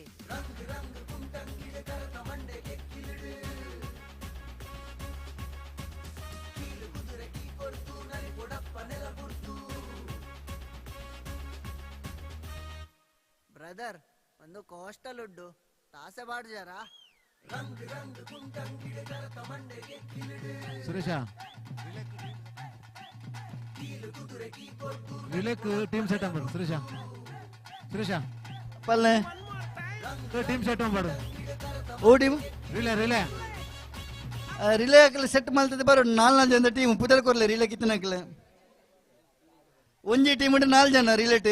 ಬ್ರದರ್ ಒಂದು coastal wood ತಾಸೆ ಬಾಡ್ಜಾರಾ Suresh ರಿಲೇಕ್ team set ಮಾಡು ಸುರೇಶ ಪಲ್ಲೆ ಟೀಮ್ ಸೆಟ್ ಮಾಡು ಓ ಟೀಮ್ ರಿಲೇ ರಿಲೇ ಹಾಕಲು ಸೆಟ್ ಮಾಡ್ತದೆ ಬರೋ 4 ಜನದ ಟೀಮ್ ಪುದಲ್ ಕೊರ್ಲೆ ರಿಲೇ ಕಿತ್ತನಕ್ಲೆ ಒಂಜಿ ಟೀಮ್ ಉಂಟು 4 ಜನ ರಿಲೇಟ್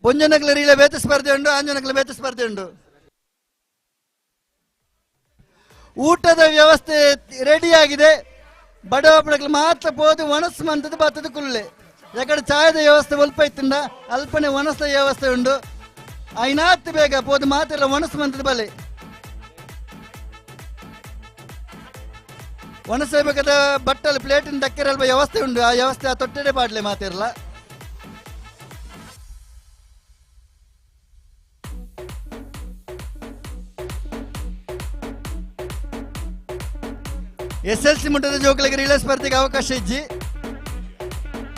ಪೊಂಜನಕ್ಲೆ ರಿಲೇ ಬೇತ ಸ್ಪರ್ಧೆ ಉಂಡು ಆಂಜನಕ್ಲೆ ಬೇತ ಸ್ಪರ್ಧೆ ಉಂಡು ಊಟದ ವ್ಯವಸ್ಥೆ ರೆಡಿ ಆಗಿದೆ ಬಡವಪ್ಪಳಕ್ಕೆ ಮಾತ್ರ ಪೋದು ವನಸ್ಸು ಮಂತದ್ದು ಬತ್ತದ ಕುಲ್ಲೆ ಯಾಕಡೆ ಚಾಯದ ವ್ಯವಸ್ಥೆ ಒಲ್ಪ ಇತ್ತಂಡ ಅಲ್ಪನೆ ವನಸ್ಸ ವ್ಯವಸ್ಥೆ ಉಂಡು ಐನಾತ್ ಬೇಗ ಪೋದು ಮಾತ್ರ ವನಸ್ಸು ಮಂತದ ಬಲೆ ವನಸ್ಸು ಬೇಕಾದ ಬಟ್ಟಲು ಪ್ಲೇಟಿನ ದಕ್ಕೆರಲ್ಪ ವ್ಯವಸ್ಥೆ ಉಂಡು ಆ ವ್ಯವಸ್ಥೆ ಆ ತೊಟ್ಟೆಡೆ ಬಾಡ್ಲೆ ಮಾತಿರಲ್ಲ SLC ಮುಟ್ಟದ ಜೋಕಲಿಗೆ ರಿಲೇ ಸ್ಪರ್ಧೆಗೆ ಅವಕಾಶ ಇಜ್ಜಿ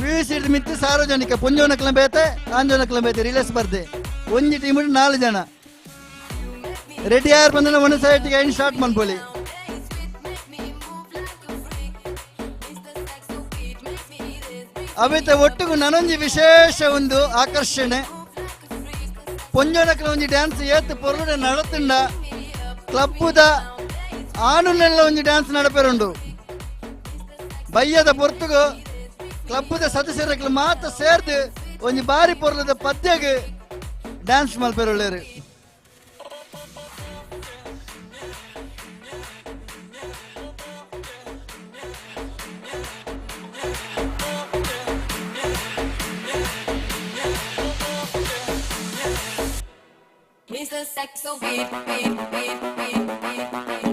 PUC ಮಿತ್ತು ಸಾರ್ವಜನಿಕ ಪೊಂಜೋನಕ್ಲ ಬೇತೆ ಆಂಜೋನಕ್ಲ ಬೇತೆ ರಿಲೇ ಸ್ಪರ್ಧೆ ಒಂಜಿ ಟೀಮ್ 4 ಜನ ರೆಡಿ ಯಾರು ಬಂದ ಒಂದು ಸೈಡ್ಗೆ ಐನ್ ಸ್ಟಾರ್ಟ್ ಮಾಡ್ಕೊಳ್ಳಿ ಅವಿತ ಒಟ್ಟಿಗೂ ನನೊಂದು ವಿಶೇಷ ಒಂದು ಆಕರ್ಷಣೆ ಪೊಂಜೋನಕ್ಲ ಒಂಜಿ ಡ್ಯಾನ್ಸ್ ಏತ್ತು ಪೊರ್ಲುಡೆ ನಡತುಂಡ ಕ್ಲಬ್ಬುದ ಆನುನೆಲ್ಲ ಒಂಜಿ ಡ್ಯಾನ್ಸ್ ನಡಪೆರುಂಡು ಬಯ್ಯದ ಪೊರ್ತುಗು ಕ್ಲಬ್ಬುದ ಸದಸ್ಯರಕ್ಲು ಮಾತ್ರ ಸೇರ್ದು ಒಂಜಿ ಬಾರಿ ಪೊರ್ಲದ ಪದ್ಯಗೆ ಡ್ಯಾನ್ಸ್ ಮಲ್ಪೆರುಳ್ಳೇರು Mr. Sexo beat, beat, beat, beat, beat, beat.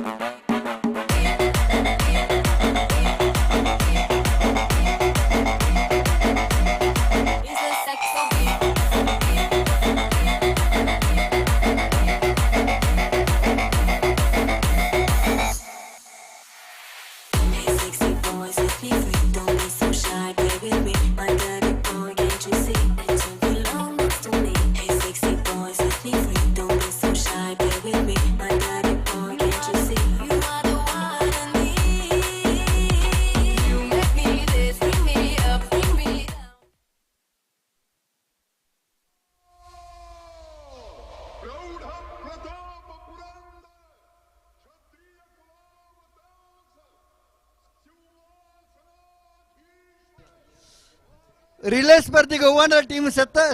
Relay स्पर्धेಗೆ ಹೋಗೋಣ ಟೀಮ್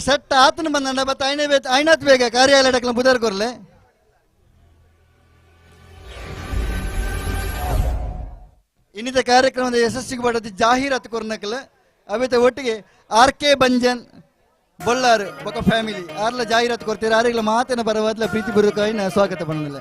ಸೆಟ್ ಆತನ ಬಂದ ಬತ್ತ ಐನಾತ್ ಬೇಗ ಕಾರ್ಯಾಲಯಕ್ಕೆ ಬುಧವಾರ ಕೊರ್ಲೆ ಇನ್ನಿತ ಕಾರ್ಯಕ್ರಮದ ಯಶಸ್ಸಿಗೆ ಬಡತಿ ಜಾಹೀರಾತು ಕೊರ್ನಕಲ ಅವಿತ ಒಟ್ಟಿಗೆ ಆರ್.ಕೆ. ಬಂಜನ್ ಬೊಳ್ಳಾರು ಬೊಕ ಫ್ಯಾಮಿಲಿ ಆರ್ಲ ಜಾಹೀರಾತು ಕೊಡ್ತೀರ ಆರಿಗ್ಲ ಮಾತನ ಬರವಾದ್ಲ ಪ್ರೀತಿ ಬುರುಕಾಯಿನ ಸ್ವಾಗತ ಪಣ್ಣಲ್ಲ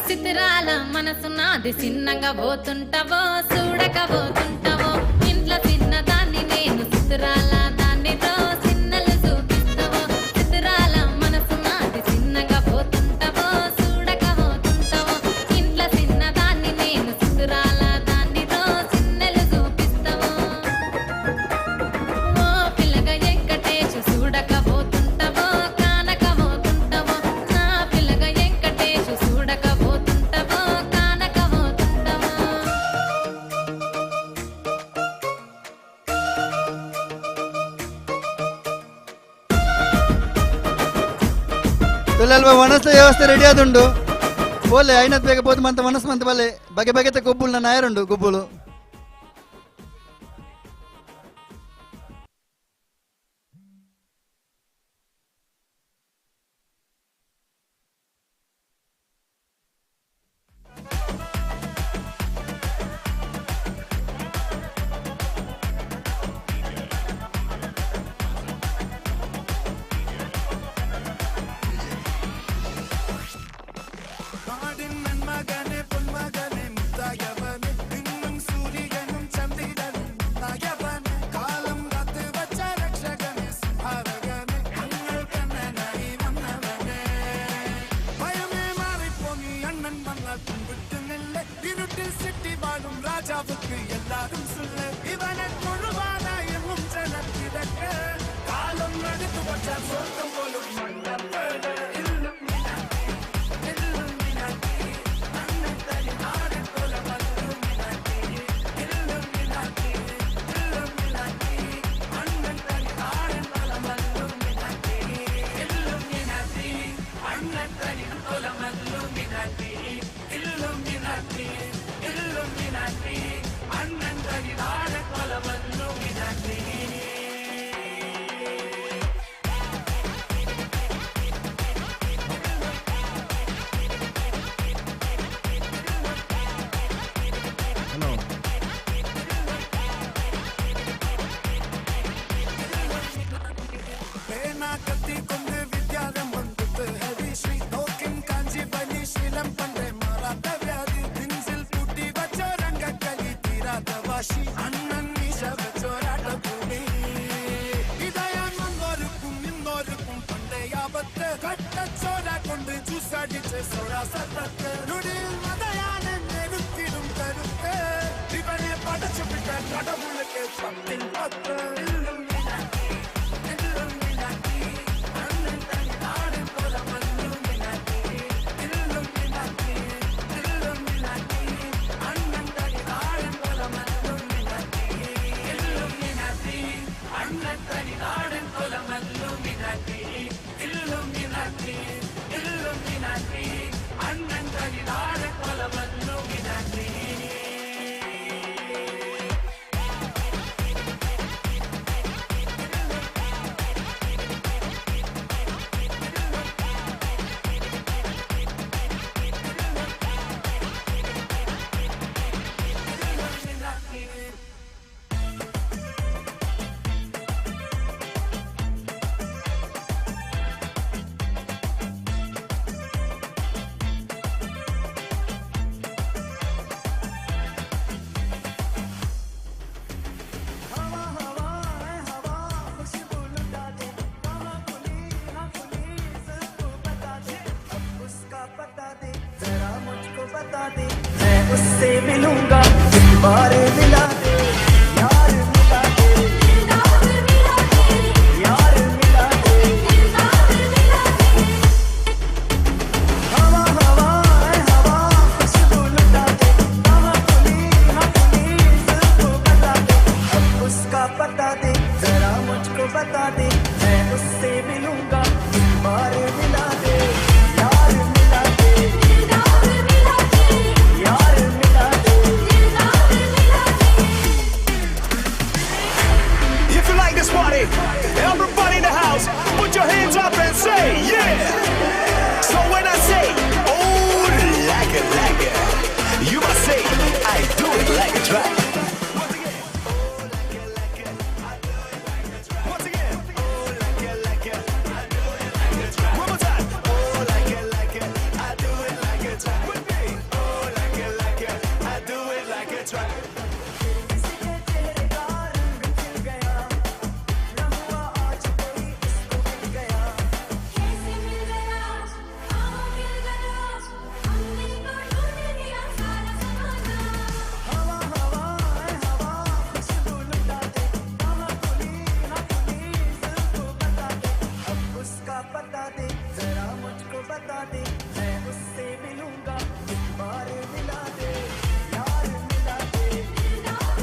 సితరాల మనసు నాది చిన్నగా పోతుంటావో చూడక పోతుంటావో ఇంట్లో చిన్నదాన్ని నేను సితరాల దాన్నితో చిన్నలు చూపిస్తావో సితరాల మనసు నాది చిన్నగా పోతుంటావో చూడక పోతుంటావో ఇంట్లో చిన్నదాన్ని నేను సితరాల దాన్నితో చిన్నలు చూపిస్తావో ఓ పిల్లగా ఎక్కటేసి చూడక పోతుంటావో కానక పోతుంటావో నా పిల్లగా ఎక్కటేసి చూడక పోతుంటావో కానక పోతుంటావో ತುಲಲ್ವ ಮನಸ್ಸು ವ್ಯವಸ್ಥೆ ರೆಡಿ ಆದುಂಡು ಓಲೆ ಐನತ್ ಬೇಗ ಪೋದು ಮಂತ ಮನಸ್ಸು ಮಂತ ಬಲೆ ಬಗೆ ಬಗೆತ ಕೊಬ್ಬುಲ್ನ ನಾಯರುಂಡು ಗುಬ್ಬುಲು காடின் நன்மகனே பொன்மகனே முத்தாயவனே இன்னும் சூரியனும் சந்திரனும் முத்தாயவனே காலம் காத்து வச்ச ரட்சகனே சிம்ஹாரகனே அண்ணல் கண்ணனாய் வந்தவனே பயமே மாறிப்போம் நீ அண்ணன் மன்னால் பின்விட்டு நில்லை இருட்டில் சிட்டி வாழும் ராஜாவுக்கு எல்லாரும் சொல்ல இவனை முழுவான எங்கும் ஜனத்திடக்க காலம் எடுத்து வச்ச சொர்க்கம் போலும் மண்டப பேனா கத்தி கொண்டு வித்யாரம்பம் குத்து ஹரி ஸ்ரீ தோக்கின் காஞ்சி பலி சீலம் பண்டை மாறாத வியாதி பின்சில் பூட்டி வச்சோ ரங்க கலி தீராத வாஷி அண்ணன் மீச வச்சோராட்ட பூமி இதயம் வந்தோருக்கும் இன்னோருக்கும் பண்டை ஆபத்து கட்ட சோரா கொண்டு ஜூஸ் அடிச்சு சோரா சத்தத்து நுடியில் மதையான நெருக்கிடும் கருத்து இவனே படைச்சு விட்ட கடவுளுக்கு பத்தின் பத்து उससे मिलूंगा बार मिला दे यार मिला दे यार मिला दे हवा हवा हवा खुशबू लुटा दे हवा खुली सबको बता दे अब उसका पता दे जरा मुझको मुझसे मिलूंगा बार मिला दे यार मिला दे यार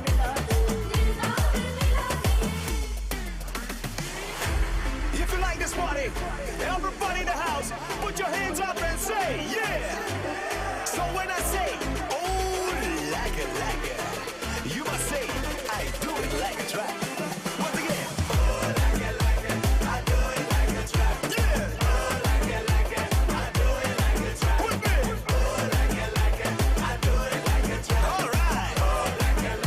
मिला दे If you like this party, everybody in the house, put your hands up and say yeah. So when I say oh like it, you must say I do it like a track. Once again, oh like it, I do it like a track. Yeah, oh like it, I do it like a track. With me, oh like it, I do it like a track. All right, oh like it,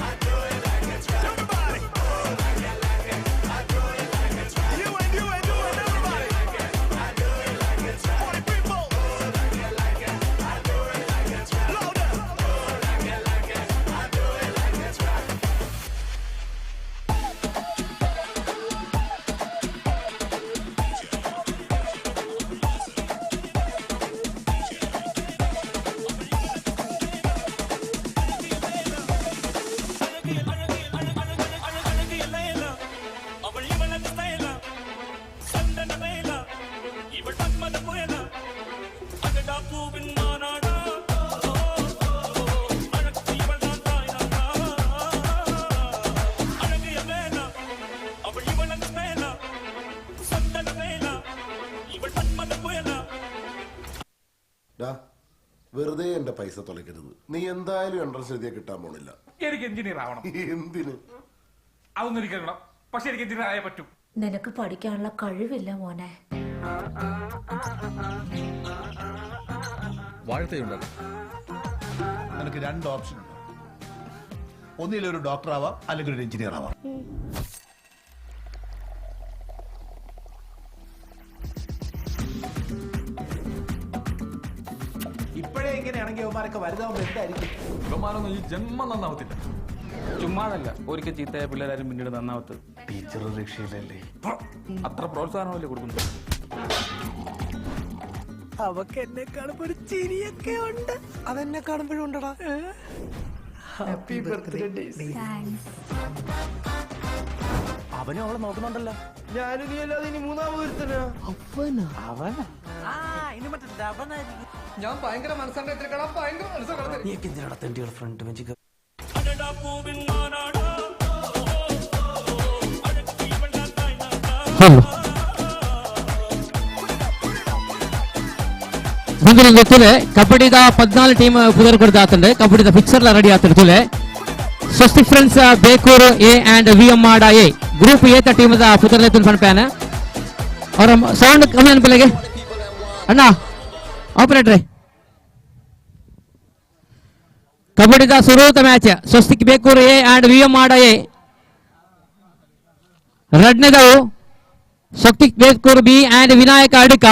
I do it like a track. Everybody, oh like it, I do it like a track. You and everybody. I do it like a track. Party people, oh like it, I do it like a track. Louder, oh like it, I do it like a track. വെറുതെ എന്റെ പൈസ തുലയ്ക്കരുത്. നീ എന്തായാലും entrance എഴുതിയാൽ കിട്ടാൻ പോണില്ല. എനിക്ക് engineer ആവണം. എന്തിന്? അതൊന്നും എനിക്കറിയണം. പക്ഷെ എനിക്ക് എഞ്ചിനീയർ ആയേ പറ്റൂ. നിനക്ക് പഠിക്കാനുള്ള കഴിവില്ല മോനെ. വാഴത്തയുണ്ടല്ലോ. നിനക്ക് 2 ഓപ്ഷൻ ഉണ്ട്. ഒന്നിലൊരു ഡോക്ടർ ആവാം, അല്ലെങ്കിൽ ഒരു എഞ്ചിനീയർ ആവാം. ഇപ്പോഴേ ഇങ്ങനെയാണെങ്കിൽ ഇവന്മാരൊക്കെ വലുതാവുമ്പോ എന്തായിരിക്കും? ഇവന്മാരൊന്നും ഈ ജന്മം നന്നാവത്തില്ല. ചുമ്മാതല്ല, ഒരിക്കൽ ചീത്തയായ പിള്ളേരാരും പിന്നീട് നന്നാവത്ത്. ടീച്ചർ രക്ഷയില്ലല്ലേ, അത്ര പ്രോത്സാഹനമല്ലേ കൊടുക്കുന്നത്. അവക്ക് എന്നെ കാണുമ്പോ ഒരു ചിരിയൊക്കെ ഉണ്ട്. അതെന്നെ കാണുമ്പോഴും ഉണ്ടടാ. Happy birthday. അവനും അവളെ നോക്കുന്നുണ്ടല്ലോ. ഞാനും നീ അല്ലാതെ ഇനി മൂന്നാമത് ഒരുത്തനാ. അവനാ ഇനി മറ്റേ ലവനായിരിക്കും. ഞാൻ ഭയങ്കര മനസ്സാണ് ഭയങ്കര മനസ്സാണ്. നീ എന്തിനാ തെണ്ടികൾ ഫ്രണ്ട് വെച്ച് ಮುಂದಿನ ತುಲೆ ಕಬಡ್ಡಿದ 14 ಟೀಮ್ ಪುದರ್ ಕೊಡ್ದಾತಂಡೆ ಕಬಡ್ಡಿದ ಫಿಕ್ಸರ್ಲ ರೆಡಿ ಆತಂಡೆ ತುಲೆ Swastik friends Bekur A and VM ಮಾಡ ಎ ಗ್ರೂಪ್ ಎ ತ ಟೀಮ್ ದ ಪುದರ್ಲೆ ತುನ್ ಪನ್ಪ್ಯಾನ ಅವರ ಸೌಂಡ್ ಕಮ್ಮಿ ಅನ್ಪಲೆಗೆ ಅಣ್ಣ ಆಪರೇಟರ್ ಕಬಡ್ಡಿದ ಸುರುತ match Swastik Bekur A and VM ಮಾಡ ಎ ರಡ್ನೆದವು ಸ್ವಸ್ತಿಕ್ ಬೇಕೂರು ಬಿ ಅಂಡ್ ವಿನಾಯಕ ಅಡಿಕ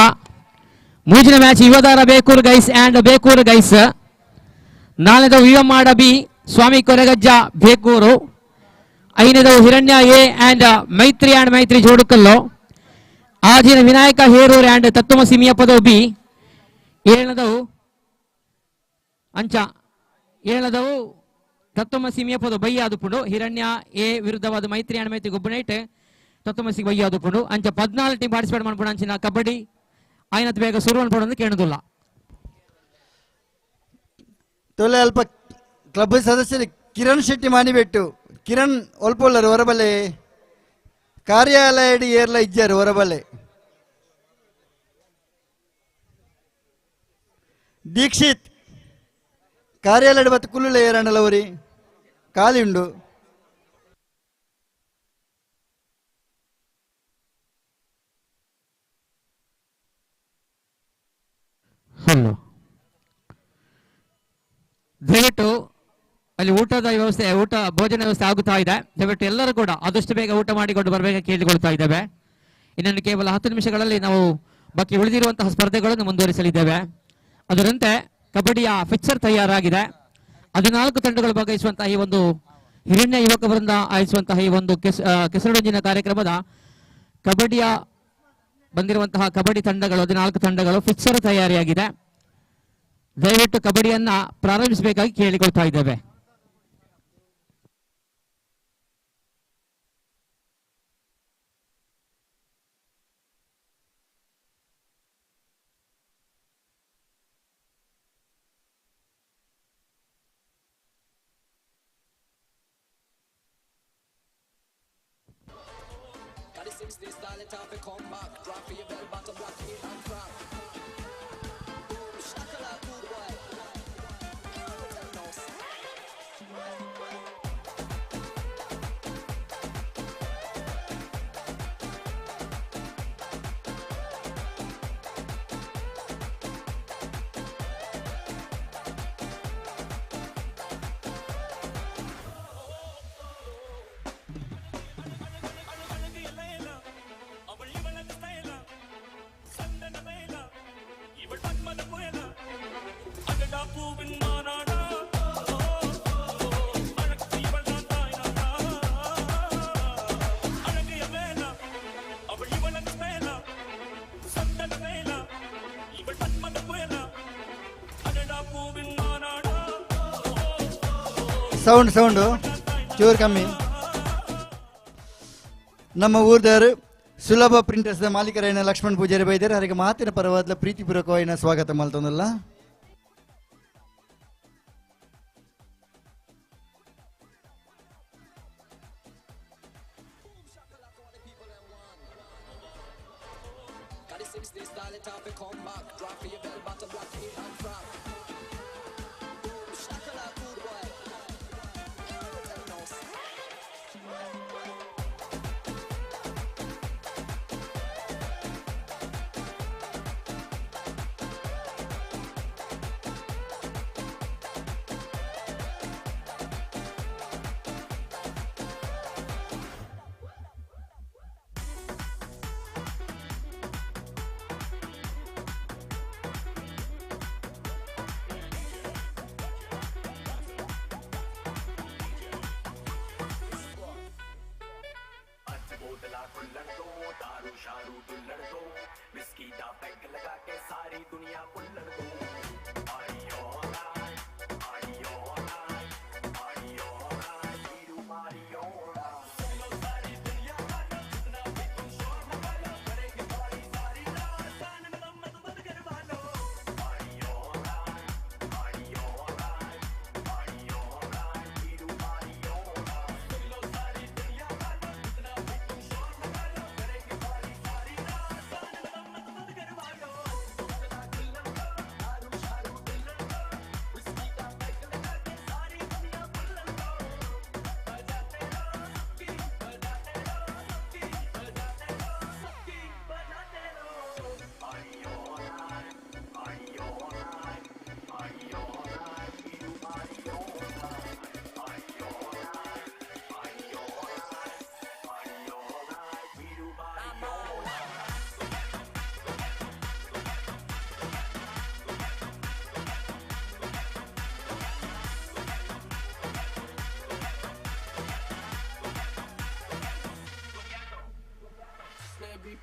ಮೂಜಿನ match Yuvadhara Bekur guys and Bekur guys ನಾಳೆದ ವಿಎಂ ಮಾಡ ಬಿ ಸ್ವಾಮಿ ಕೊರೆಗಜ್ಜ ಬೇಕೂರು ಐದನೇದವು Hiranya A and Maitri ಜೋಡುಕಲ್ಲು ಆಜಿನ Vinayaka Herur and ತತ್ವಮಸಿ ಮಿಯಪ್ಪದವು ಬಿ ಏಳನೇದವು ಅಂಚ ಏಳನೇದವು ತತ್ವಮಸಿ ಮಿಯಪ್ಪದು ಬೈ ಆದುಪುಂಡು ಹಿರಣ್ಯ ಎ ವಿರುದ್ಧವಾದ ಮೈತ್ರಿ ಅಂಡ್ ಮೈತ್ರಿ ಗೊಬ್ಬನೈಟ್ ತತ್ವಮಸಿ ಬೈ ಆದುಪುಂಡು ಅಂಚ 14 ಟೀಮ್ ಪಾರ್ಟಿಸಿಪೇಟ್ ಮಾಡ್ಕೊಂಡು ಅಂಚಿನ ಕಬಡ್ಡಿ ಆಯ್ನತ್ ಬೇಗ ಶುರು ಅನ್ಪಡೋದು ಕೇಳುದಿಲ್ಲ ತೊಲೆ ಅಲ್ಪ ಕ್ಲಬ್ ಸದಸ್ಯರು ಕಿರಣ್ ಶೆಟ್ಟಿ ಮಾನಿಬೆಟ್ಟು ಕಿರಣ್ ಒಲ್ಪೊಲ್ಲರು ಹೊರಬಲೆ ಕಾರ್ಯಾಲಯ ಏರ್ಲ ಇಜ್ಜಾರು ಹೊರಬಲೆ ದೀಕ್ಷಿತ್ ಕಾರ್ಯಾಲಯ ಬತ್ತು ಕುಲ್ಲುಲ ಏರಣಲವರಿ ಖಾಲಿ ಉಂಡು ಹಲೋ ದಯವಿಟ್ಟು ಅಲ್ಲಿ ಊಟದ ವ್ಯವಸ್ಥೆ ಭೋಜನ ವ್ಯವಸ್ಥೆ ಆಗುತ್ತಾ ಇದೆ ದಯವಿಟ್ಟು ಎಲ್ಲರೂ ಕೂಡ ಆದಷ್ಟು ಬೇಗ ಊಟ ಮಾಡಿಕೊಂಡು ಬರಬೇಕು ಕೇಳಿಕೊಳ್ತಾ ಇದ್ದೇವೆ ಇನ್ನೊಂದು ಕೇವಲ 10 ನಿಮಿಷಗಳಲ್ಲಿ ನಾವು ಬಾಕಿ ಉಳಿದಿರುವಂತಹ ಸ್ಪರ್ಧೆಗಳನ್ನು ಮುಂದುವರಿಸಲಿದ್ದೇವೆ ಅದರಂತೆ ಕಬಡ್ಡಿಯ ಫಿಕ್ಸರ್ ತಯಾರಾಗಿದೆ 14 ತಂಡಗಳು ಭಾಗವಹಿಸುವಂತಹ ಈ ಒಂದು ಹಿರಣ್ಯ ಯುವಕ ವೃಂದ ಆಯೋಜಿಸುವಂತಹ ಈ ಒಂದು ಕೆಸರಡಂಜಿನ ಕಾರ್ಯಕ್ರಮದ ಕಬಡ್ಡಿಯ ಬಂದಿರುವಂತಹ ಕಬಡ್ಡಿ ತಂಡಗಳು 14 ತಂಡಗಳು ಫಿಕ್ಸರ್ ತಯಾರಿಯಾಗಿದೆ ದಯವಿಟ್ಟು ಕಬಡ್ಡಿಯನ್ನ ಪ್ರಾರಂಭಿಸಬೇಕಾಗಿ ಕೇಳಿಕೊಳ್ತಾ ಇದ್ದೇವೆ 60 style it off a comeback. Drop for your bell bottom block it and crack. Boom shakala good boy. Sound ಚೂರು ಕಮ್ಮಿ. ನಮ್ಮ ಊರ್ದಾರು ಸುಲಭ ಪ್ರಿಂಟರ್ಸ್ದ ಮಾಲೀಕರಾಯನ ಲಕ್ಷ್ಮಣ್ ಪೂಜಾರಿ ಬೈದಾರೆ ಅವರಿಗೆ ಮಾತಿನ ಪರವಾದ ಪ್ರೀತಿಪೂರ್ವಕವಾಯಿನ ಸ್ವಾಗತ ಮಾಡ್ತಂದಲ್ಲ.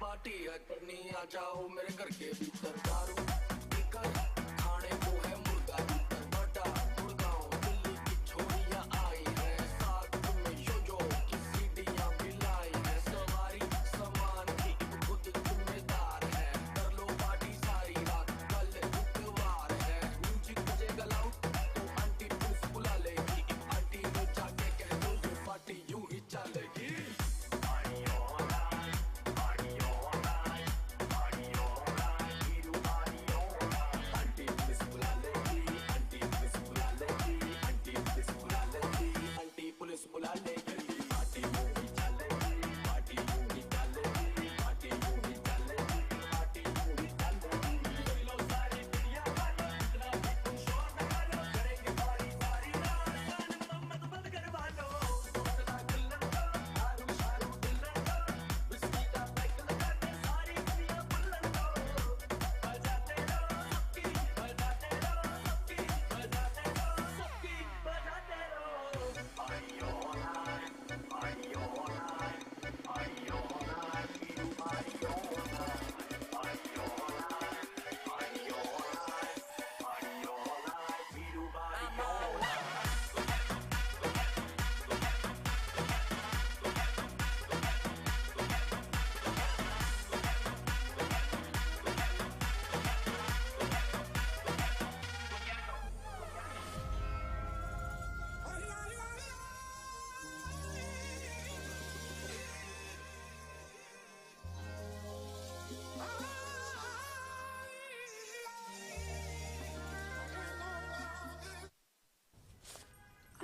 पार्टी है करनी आ जाओ मेरे घर के भीतर दारू पीकर खाने को है मुर्गा भीतर बटा गुड़गांव दिल्ली की छोरियां आई है साथ में योजो की सीढ़ियां भी लाई है सवारी सामान की खुद जिम्मेदार है कर लो पार्टी सारी रात कल बुधवार है म्यूजिक बजेगा लाउड तो आंटी पुलिस बुला लेगी आंटी को जाके कह दो ये पार्टी यूं ही चलेगी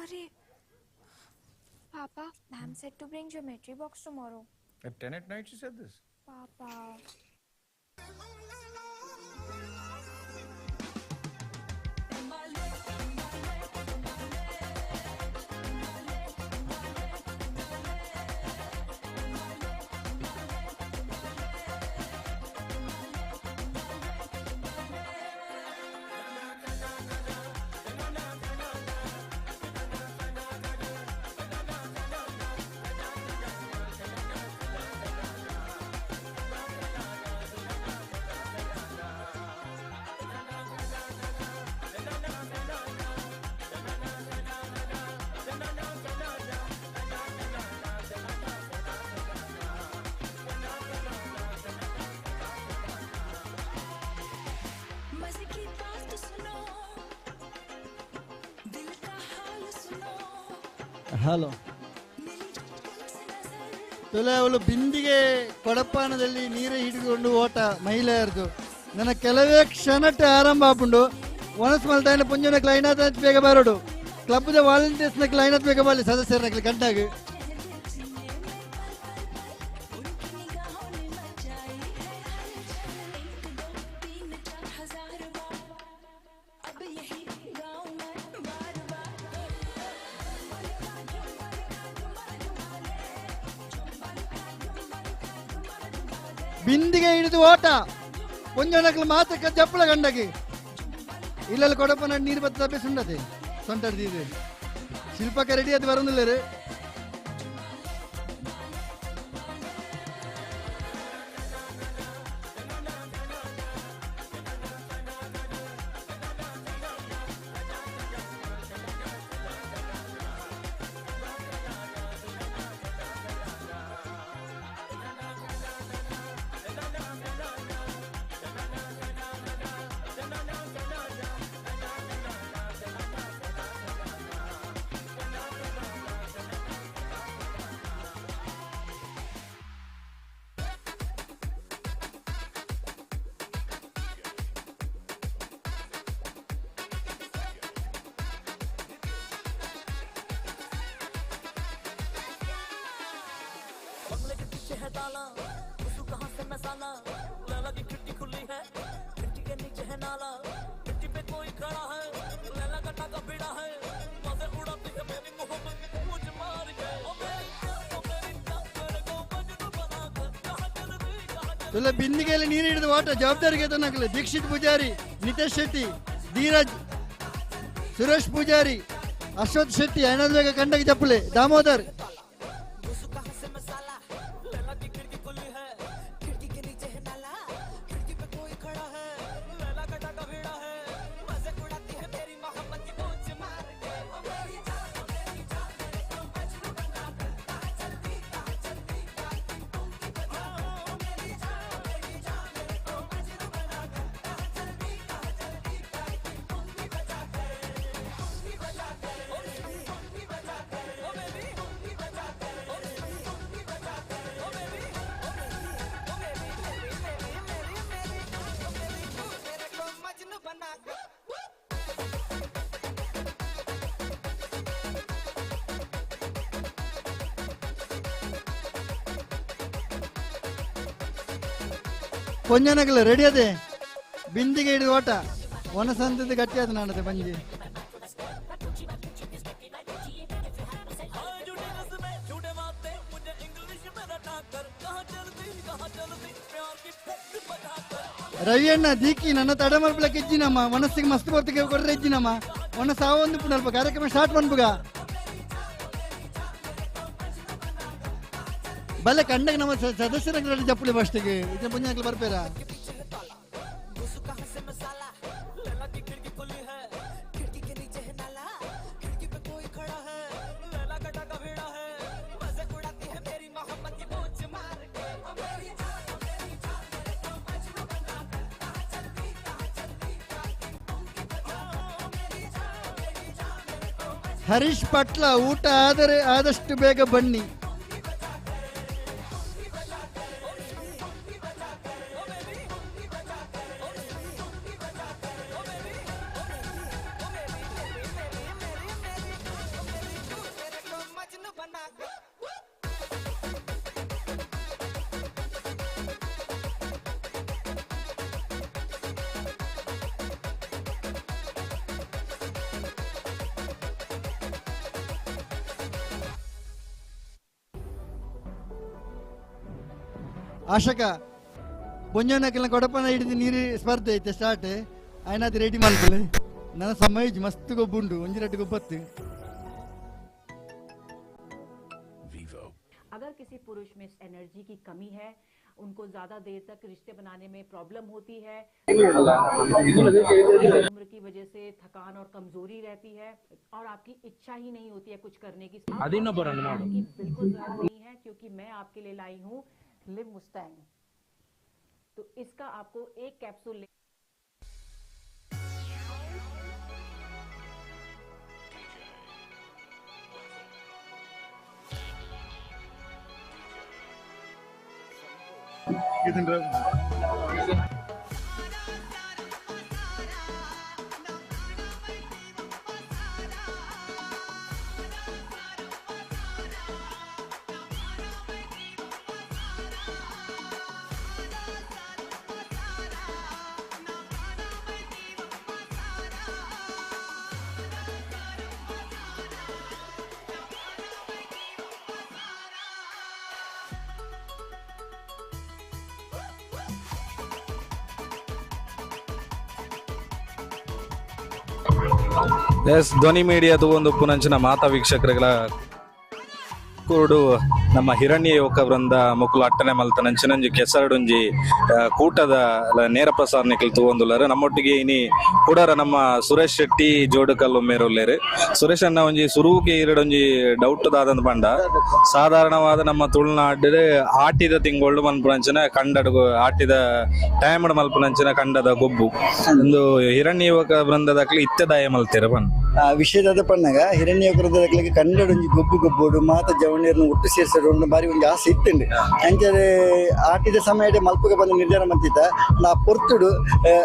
Sorry. Papa, ma'am said to bring geometry box tomorrow. At 10 at night, she said this. Papa. Hello ತುಲೆ ಅವಳು ಬಿಂದಿಗೆ ಕೊಡಪಾನದಲ್ಲಿ ನೀರೇ ಹಿಡಿದುಕೊಂಡು ಓಟ ಮಹಿಳೆಯರದು ನನ್ನ ಕೆಲವೇ ಕ್ಷಣಕ್ಕೆ ಆರಂಭ ಆಪುಂಡು ಒನಸ್ ಮಲ್ತಾಯಿನ ಪುಂಜನ ಕ್ಲೈನಾತ್ ಬೇಗ ಬರೋಡು ಕ್ಲಬ್ದ ವಾಲಂಟಿಯರ್ಸ್ನ ಕ್ಲೈನಾತ್ ಬೇಗ ಬರಲಿ ಸದಸ್ಯರನ್ನ ಕಂಡಾಗ ಬಿಂದಿಗೆ ಹಿಡಿದು ಓಟ ಪುಂಜನಕ್ಲು ಮಾತಕ್ಕೆ ಚಪ್ಪಳ ಗಂಡಗೆ ಇಲ್ಲೆಲ್ಲ ಕೊಡಪನ ನೀರು ಬತ್ತ ತಪ್ಪಿ ಸುಂಡತೆ ಸೊಂಟರ್ದಿದೆ ಶಿಲ್ಪಕ್ಕೆ ರೆಡಿ ಅದು ಬರೋದಿಲ್ಲ ರೀ बंगले के पीछे है ताला उसको कहां से मसाला लैला की खिड़की खुली है खिड़की के नीचे है नाला मिट्टी पे कोई खड़ा है लैला का टाका भिड़ा है मजे उड़ाती है मेरी मोहब्बत मुझ मार के ओ मेरी तेरे को मजनू बना कर कहां चल रही कहां ತುಲೆ ಬಿಂದಿಗೆಯಲ್ಲಿ ನೀರು ಹಿಡಿದು ಓಟ ಜವಾಬ್ದಾರಿಗೆ ತನ್ನಕಲೆ ದೀಕ್ಷಿತ್ ಪೂಜಾರಿ ನಿತೇಶ್ ಶೆಟ್ಟಿ ಧೀರಜ್ ಸುರೇಶ್ ಪೂಜಾರಿ ಅಶ್ವಥ್ ಶೆಟ್ಟಿ ಅಣ್ಣದ ಬೇಗ ಕಂಡಗೆ ಚಪ್ಪಲೆ ದಾಮೋದರ್ ಪೊಂಜನಗಲ ರೆಡಿ ಅದೇ ಬಿಂದಿಗೆ ಹಿಡಿದು ಓಟ ಒನಸಂತದ ಗಟ್ಟಿ ಆದ ನಾನದೆ ಬಂಜಿ ರವಿಯಣ್ಣ ದೀಕಿ ನನ್ನ ತಡ ಮಲ್ಪಲಕ್ಕೆ ಇಜ್ಜಿನಮ್ಮ ಮನಸ್ಸಿಗೆ ಮಸ್ತ್ ಬರ್ತಿಗೆ ಕೊಡ್ರೆ ಇಜ್ಜಿನಮ್ಮ ಒನ್ನ ಸಾವೊಂದು ಪುನಲ್ಪ ಕಾರ್ಯಕ್ರಮ ಸ್ಟಾರ್ಟ್ ಮಾಡ್ಬುಗ ಬಲ್ಲ ಕಂಡಾಗ ನಮ್ಮ ಸದಸ್ಯರ ಜಪ್ಪಳಿ ಫಸ್ಟಿಗೆ ಇದು ಪುಣ್ಯಕ್ಕೆ ಬರ್ಬೇರ ಹರೀಶ್ ಪಟ್ಲ ಊಟ ಆದರೆ ಆದಷ್ಟು ಬೇಗ ಬನ್ನಿ. ಆಶಕ ಬೊಂಜನಕ್ಕೆಲ್ಲ ಕೊಡಪನ ಹಿಡಿದು ನೀರು ಸ್ಪರ್ಧೆ ಐತೆ ಸ್ಟಾರ್ಟ್ ಆಯ್ನಾದ ರೆಡಿ ಮಾಡ್ಕೊಳ್ಳಿ ನನ್ನ ಸಮಯ ಮಸ್ತ್ ಗೊಬ್ಬುಂಡು ಒಂಜಿ ರಟ್ಟು ಗೊಬ್ಬತ್ತು. अगर किसी पुरुष में एनर्जी की कमी है, उनको ज्यादा देर तक रिश्ते बनाने में प्रॉब्लम होती है, उम्र की वजह से थकान और कमजोरी रहती है और आपकी इच्छा ही नहीं होती है कुछ करने की, की बिल्कुल जरूरत नहीं है क्योंकि मैं आपके लिए लाई हूँ लिव मुस्टैंग। तो इसका आपको एक कैप्सूल ಎಸ್ ಧ್ವನಿ ಮೀಡಿಯಾದ ಒಂದು ಪುನಂಚಿನ ಮಾತಾ ವೀಕ್ಷಕರುಗಳ ಕೂಡು ನಮ್ಮ ಹಿರಣ್ಯ ಯುವಕ ವೃಂದ ಮುಕ್ಕುಲು ಅಟ್ಟನೆ ಮಲ್ತನಂಚಿನಂಜಿ ಕೆಸರಡುಂಜಿ ಕೂಟದ ನೇರ ಪ್ರಸಾರ ನಿಖಿಲ್ ತೂವೊಂದುಲ್ಲಾರು ನಮ್ಮೊಟ್ಟಿಗೆ ಇನಿ ಕೂಡರ ನಮ್ಮ ಸುರೇಶ್ ಶೆಟ್ಟಿ ಜೋಡುಕಲ್ಲು ಮೇರುಲ್ಲೇರು. ಸುರೇಶ್ ಅಣ್ಣ ಒಂಜಿ ಸುರುವಿಗೆ ಇರಡೊಂಜಿ ಡೌಟ್ ದಾದಂದು ಪಂಡ ಸಾಧಾರಣವಾದ ನಮ್ಮ ತುಳುನಾಡು ಆಟಿದ ತಿಂಗಳು ಮಲ್ಪುನಂಚಿನ ಕಂಡಡು ಆಟಿದ ಟೈಮಡ್ ಮಲ್ಪುನಂಚಿನ ಕಂಡದ ಗೊಬ್ಬು ಒಂದು ಹಿರಣ್ಯ ಯುವಕ ವೃಂದದಕ್ಲಿ ಇತ್ತದಾಯ ಮಲ್ತೀರ ಬಣ್ಣ ವಿಷಯದ ಪಣ್ಣಗ ಹಿರಣ್ಯ ಯುವಕ ವೃಂದದಕ್ಲಿಗೆ ಕಂಡಡೊಂಜಿ ಗೊಬ್ಬು ಗೊಬ್ಬೋಡು ಮಾತ ಜವಣಿಯರನ್ನು ಒಟ್ಟು ಸೇರಿಸೋಡು ಒಂದು ಬಾರಿ ಒಂದು ಆಸೆ ಇತ್ತಂಡು ಅಂಚೆ ಆಟಿದ ಸಮಯ ಮಲ್ಪಗೆ ಬಂದು ನಿರ್ಧಾರ ಮಂತಿತ್ತ ನಾ ಪೊರ್ತುಡು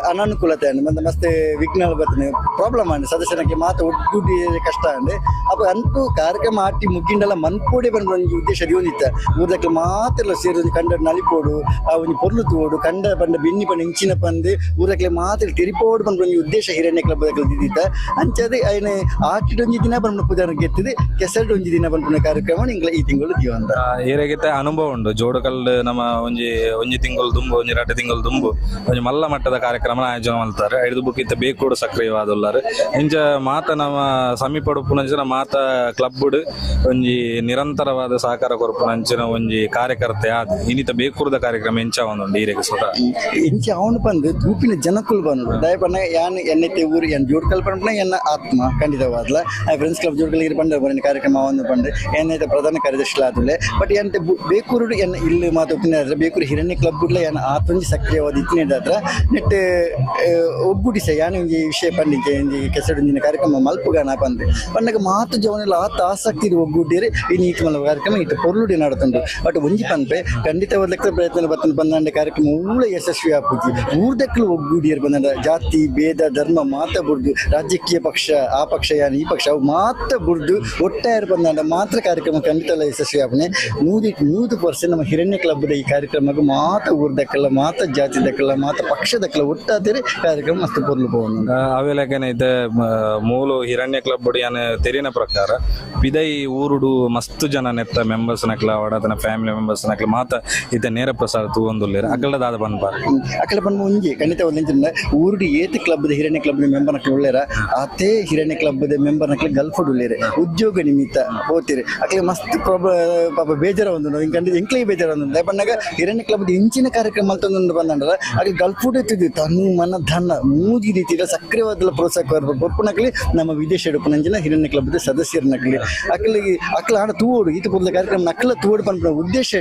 ಅನಾನುಕೂಲತೆ ಅಂಡ್ ಮತ್ತೆ ಮಸ್ತ್ ವಿಘ್ನಗಳು ಬರ್ತದೆ ಪ್ರಾಬ್ಲಮ್ ಅಂಡ್ ಸದಸ್ಯನಕ್ಕೆ ಮಾತ ಒಟ್ಟುಗೂಡಿ ಕಷ್ಟ ಅಂಡ್ ಅಪ್ಪ ಅಂತೂ ಕಾರ್ಯಕ್ರಮ ಆಟಿ ಮುಗ್ಗಿಂಡೆಲ್ಲ ಮನ್ಪೋಡೆ ಬಂದು ಒಂದು ಉದ್ದೇಶ ಹೊಂದಿತ್ತ ಊರ್ದಕ್ಕೆ ಮಾತೆಲ್ಲ ಸೇರಿ ಒಂದು ಕಂಡ ನಲಿಪೋಡು ಆ ಒಂದು ಪೊರ್ಲು ತೋಡು ಕಂಡ ಬಂದ ಬೆನ್ನಿ ಪಂಡ ಇಂಚಿನ ಪಂದು ಊರಕ್ಕೆ ಮಾತೆಲ್ಲ ತೆರಿಪೋಡು ಬಂದು ಒಂದು ಉದ್ದೇಶ ಹಿರಣ್ಯ ಕ್ಲಬ್ ಇದ್ದಿತ್ತ ಅಂಚದೆ ఆయన ఆటిడొంజి దిన బన్న పుదర్ ಗೆತ್ತಿದೆ ಕೆಸರಡೊಂಜಿ ದಿನ ಬನ್ನ ಕಾರ್ಯಕ್ರಮ ನಿಂಗ್ಲ ಈ ತಿಂಗಳು ದಿವಂತ ಏರೆಗಿತ್ತ ಅನುಭವ ಉಂಡು ಜೋಡುಕಲ್ ನಮ್ಮ ಒಂಜಿ ತಿಂಗಳು ದುಂಬು ಒಂಜಿ 2 ತಿಂಗಳು ದುಂಬು ಒಂಜಿ ಮಲ್ಲ ಮಟ್ಟದ ಕಾರ್ಯಕ್ರಮ ಆಯೋಜನೆ ಮಾಡ್ತಾರೆ ಐದು ಬುಕ್ಕಿತ್ತ ಬೇಕೂಡು ಸಕ್ರಿಯವಾದುಲ್ಲಾರು ಇಂಚ ಮಾತ ನಮ್ಮ ಸಮೀಪಡು ಪುನಂಚಿನ ಮಾತ ಕ್ಲಬ್ಡ್ ಒಂಜಿ ನಿರಂತರವಾದ ಸಹಕಾರ ಕೊರಪುನಂಚಿನ ಒಂಜಿ ಕಾರ್ಯಕರ್ತೆ ಆದ ಇನ್ನಿತ ಬೇಕೂರದ ಕಾರ್ಯಕ್ರಮ ಇಂಚ ಒಂದುಂಡು ಈರೆಗೆ ಸುತ ಇಂಚ ಅವನು ಬಂದು ತೂಪಿನ ಜನಕ್ಕುಲು ಬಂದು ದಯ ಬಣ್ಣ ಯಾನ್ ಎನ್ನೈತೆ ಊರು ಎನ್ ಜೋಡ್ಕಲ್ ಪಂಡ ಎನ್ನ ಆತ್ಮ ಖಂಡಿತವಾದ್ಲ ಫ್ರೆಂಡ್ಸ್ ಕ್ಲಬ್ ಜೋಡ್ಗಳಿಗೆ ಬಂದ ಬರೀ ಕಾರ್ಯಕ್ರಮ ಒಂದು ಬಂದು ಏನೈತೆ ಪ್ರಧಾನ ಕಾರ್ಯದರ್ಶಿ ಆದುಲೆ ಬಟ್ ಎಂತ ಬೇಕೂರು ಎನ್ನ ಇಲ್ಲಿ ಮಾತು ಆದ್ರೆ ಬೇಕೂರು ಹಿರಣ್ಯ ಕ್ಲಬ್ ಏನ ಆತೊಂಜಿ ಸಕ್ರಿಯವಾದ ಇತ್ತಿನಾದ್ರ ನೆಟ್ ಒಗ್ಗೂಡಿಸ ಯಾನು ಈ ವಿಷಯ ಪಂಡಿಗೆ ಕೆಸಡಿನ ಕಾರ್ಯಕ್ರಮ ಮಲ್ಪುಗಾನ ಬಂದು ಪಂಡಗ ಮಾತು ಜವನೆಲ್ಲ ಆತ ಆಸಕ್ತಿ ಒಗ್ಗೂಡಿರಿ ಈ ನೀತಿ ಮಲ್ಲ ಕಾರ್ಯಕ್ರಮ ಇಟ್ಟು ಪೊರ್ಲುಡಿ ನಡತುಂಡು ಬಟ್ ಒಂಜಿ ಪಂಪೆ ಖಂಡಿತವಾದ ಲೆಕ್ಕ ಪ್ರಯತ್ನ ಬರ್ತಂದು ಬಂದ ಕಾರ್ಯಕ್ರಮ ಉಳ್ಳ ಯಶಸ್ವಿ ಆಪುಜಿ ಊರ್ದಕ್ಕಲು ಒಗ್ಗೂಡಿಯರು ಬಂದ ಜಾತಿ ಭೇದ ಧರ್ಮ ಮಾತ ಬುರ್ದು ರಾಜಕೀಯ ಪಕ್ಷ ಆ ಪಕ್ಷ ಯಾನು ಈ ಪಕ್ಷ ಅವು ಮಾತ್ರ ಬುರ್ದು ಒಟ್ಟಾರೆ ಬಂದ ಮಾತ್ರ ಕಾರ್ಯಕ್ರಮ ಖಂಡಿತ ಯಶಸ್ವಿ ಆಪನೆ 100% ನಮ್ಮ ಹಿರಣ್ಯ ಕ್ಲಬ್ ಈ ಕಾರ್ಯಕ್ರಮಕ್ಕೆ ಮಾತ ಊರ್ದಕ್ಕಲ್ಲ ಮಾತ ಜಾತಿದಕ್ಕಲ್ಲ ಮಾತ ಪಕ್ಷದಕ್ಕಲ್ಲ ಒಟ್ಟಾದರೆ ಕಾರ್ಯಕ್ರಮ ಮಸ್ತ್ ಪೊರ್ಲು ಪೋನು ಅವೆಲಕನೈತೆ ಮೂಲು ಹಿರಣ್ಯ ಕ್ಲಬ್ ಯಾನ ತೆರಿನ ಪ್ರಕಾರ ಪಿದೈ ಊರುಡು ಮಸ್ತ್ ಜನ ನೆತ್ತ ಮೆಂಬರ್ಸ್ ನಕ್ಲ ಒಡತನ ಫ್ಯಾಮಿಲಿ ಮೆಂಬರ್ಸ್ ನಕ್ಲ ಮಾತ ಇತ ನೇರ ಪ್ರಸಾರ ತೂವೊಂದುಲ್ಲೇರು ಅಕಲದಾದ ಬನ್ಬಾರ ಅಕಲ ಬನ್ಮ ಒಂಜಿ ಖಂಡಿತ ಒಂದಿಂಚಿಂದ ಊರುಡು ಏತ್ ಕ್ಲಬ್ ಹಿರಣ್ಯ ಕ್ಲಬ್ ಮೆಂಬರ್ ನಕ್ಲ ಉಳ್ಳೇರ ಆತೇ ಹಿರಣ್ಯ ಕ್ಲಬ್ ಮೆಂಬರ್ ನಕ್ಲ ಗಲ್ಫ್ ಉಳ್ಳೇರೆ ಉದ್ಯೋಗ ನಿಮಿತ್ತ ಹೋಗ್ತೀರಿ ಅಕಲೆ ಮಸ್ತ್ ಪಾಪ ಬೇಜಾರ ಒಂದು ಹಿಂಗೆ ಎಂಕ್ಲಿಗೆ ಬೇಜಾರ ಒಂದು ಬಣ್ಣಾಗ ಹಿರಣ್ಯ ಕ್ಲಬ್ ಇಂಚಿನ ಕಾರ್ಯಕ್ರಮ ಮಲ್ತೊಂದು ಬಂದಂಡ್ರ ಅಲ್ಲಿ ಗಲ್ಫ್ ಇತ್ತಿದ್ದು ತನು ಮನ ಧನ ಮೂದಿ ರೀತಿಯ ಸಕ್ರಿಯವಾದ ಪ್ರೋತ್ಸಾಹ ಕೊರ್ಪುನಕ್ಲಿ ನಮ್ಮ ವಿದೇಶ ಎಡುಪುನಂಜಿನ ಹಿರಣ್ಯ ಕ್ಲಬ್ ಸದಸ್ಯರ ನಕ್ಲಿ ಅಕಲಿಗೆ ಅಕ್ಲ ಆಡ ತೂವೋಡು ಈತ ಪೂರ್ಲ ಕಾರ್ಯಕ್ರಮ ನಕ್ಲ ತೂವೋಡು ಪಂಪ ಉದ್ದೇಶ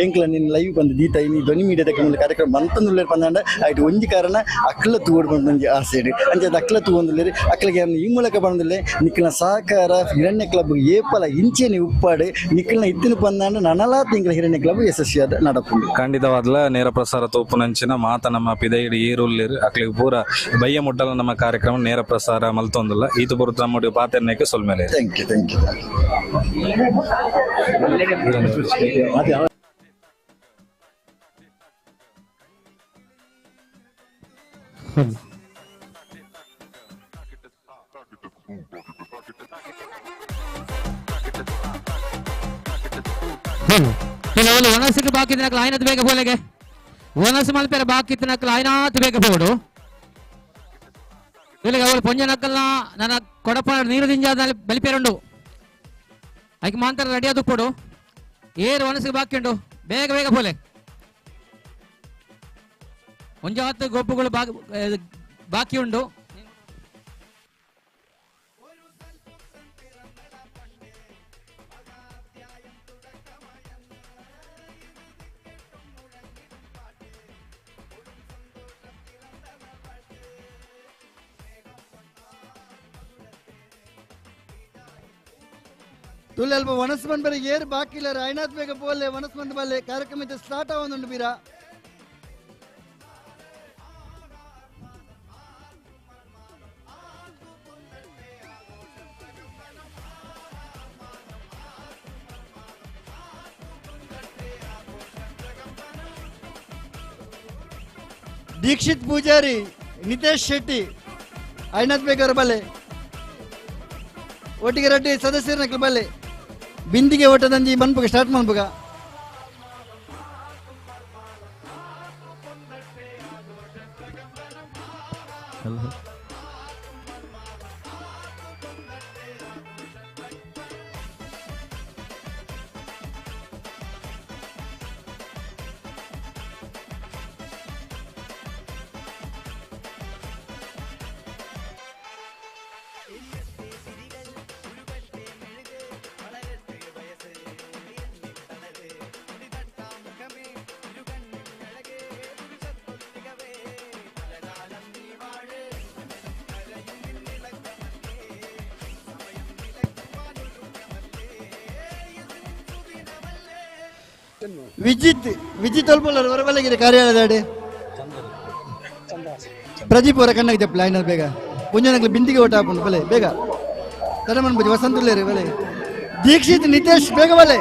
ಎಂಕ್ಲ ನಿನ್ನ ಲೈವ್ ಬಂದು ದೀತ ಇನಿ ಧ್ವನಿ ಮೀಡಿಯಾದ ಕಾರ್ಯಕ್ರಮ ಮಂತೊಂದುಲ್ಲೇರು ಪಂದಾಂಡ ಆಯ್ತು ಒಂಜಿ ಕಾರಣ ಅಕ್ಲ ತೂವೋಡು ಬಂದೊಂಜಿ ಆಸೆ ಅಂಚೆ ಅಕ್ಲ ತೂವೊಂದುಲ್ಲೇರು ಅಕ್ಲಿಗೆ ಈ ಮೂಲಕ ಬಂದಿಲ್ಲ ನಿಕ್ಲಿನ ಸಹಕಾರ ಹಿರಣ್ಯ ಕ್ಲಬ್ ಏಪಲ ಇಂಚೆನಿ ಉಪ್ಪಾಡು ನಿಕ್ಲಿನ ಇತ್ತಿನ ಪಂದಾಂಡ ನನಲಾ ತಿಂಗಳ ಹಿರಣ್ಯ ಕ್ಲಬ್ ಯಶಸ್ವಿಯಾದ ನಡಪುಂಡು ಖಂಡಿತವಾದ್ಲ ನೇರ ಪ್ರಸಾರ ತೋಪುನಂಚಿನ ಮಾತ ನಮ್ಮ ಪಿದೈಡಿ ಈರುಳ್ಳಿರು ಅಕ್ಲಿಗೆ ಪೂರ ಬಯ್ಯ ಮುಟ್ಟಲ ನಮ್ಮ ಕಾರ್ಯಕ್ರಮ ನೇರ ಪ್ರಸಾರ ಮಲ್ತೊಂದಿಲ್ಲ ಈತ ಬರುತ್ತ ನಮ್ಮ ಪಾತೆರ್ನಕ್ಕೆ ಸೊಲ್ಮೇಲೆ ಥ್ಯಾಂಕ್ ಯು ಕೆಲವರು ಒಣಸಿಟ್ಟು ಬಾಕಿ ತಿನ್ನಕ್ಕೆ ಆಯ್ನತ್ತು ಬೇಗ ಪೋಲೆಗೆ ಒಣಸು ಮಲ್ಪೆರ ಬಾಕಿ ತಿನ್ನಕ್ಕೆ ಆಯ್ನಾತ್ ಬೇಗ ಪೋಡು ಇಲ್ಲಿಗೆ ಅವಳು ಪೊಂಜನಕ್ಕಲ್ಲ ನನ್ನ ಕೊಡಪ ನೀರು ದಿಂಜಾದ ಬಲಿಪೇರುಂಡು ಆಯ್ಕೆ ಮಾಂತರ ರೆಡಿ ಅದು ಕೊಡು ಏರು ಒಣಸಿಗೆ ಬಾಕಿ ಉಂಡು ಬೇಗ ಬೇಗ ಪೋಲೆ ಒಂಜ ಹತ್ತು ಗೊಬ್ಬುಗಳು ಬಾಕಿ ಉಂಡು. ತುಳು ಅಲ್ಪ ವನಸ್ಮನ್ ಬರೀ ಏರು ಬಾಕಿ ಇಲ್ಲ ಐನಾತ್ ಬೇಗ ಪೋಲೆ ವನಸ್ಮಂದ್ ಬಲ್ಲೆ ಕಾರ್ಯಕ್ರಮ ಸ್ಟಾರ್ಟ್ ಆವೊಂದುಂಡು ಬೀರ ದೀಕ್ಷಿತ್ ಪೂಜಾರಿ ನಿತೇಶ್ ಶೆಟ್ಟಿ ಐನಾಥ್ ಬೇಗರ ಬಲ್ಲೆ ಒಟ್ಟಿಗೆ ರೆಡ್ಡಿ ಸದಸ್ಯರನ್ನ ಬಲ್ಲೆ ಬಿಂದಿಗೆ ಓಟದಂಜಿ ಮನ್ಪುಗ ಸ್ಟಾರ್ಟ್ ಮನ್ಪುಗ ವಿಜಿತ್ ಅಲ್ಪಲ್ಲರು ಹೊರಬಲಗಿದೆ ಕಾರ್ಯಾಲಯದ ಪ್ರದೀಪ್ ಅವರ ಕಣ್ಣಾಗಿ ತೆಪ್ಪಲ ಐನಲ್ ಬೇಗ ಪುಂಜನಗ್ಲು ಬಿಂದಿಗೆ ಓಟ ಹಾಕೊಂಡು ಬಲೆ ಬೇಗ ತಡಮನ್ ಬಜಿ ವಸಂತುಲ್ಲೇರಿ ಬಲೆ ದೀಕ್ಷಿತ್ ನಿತೇಶ್ ಬೇಗ ಬಲೆ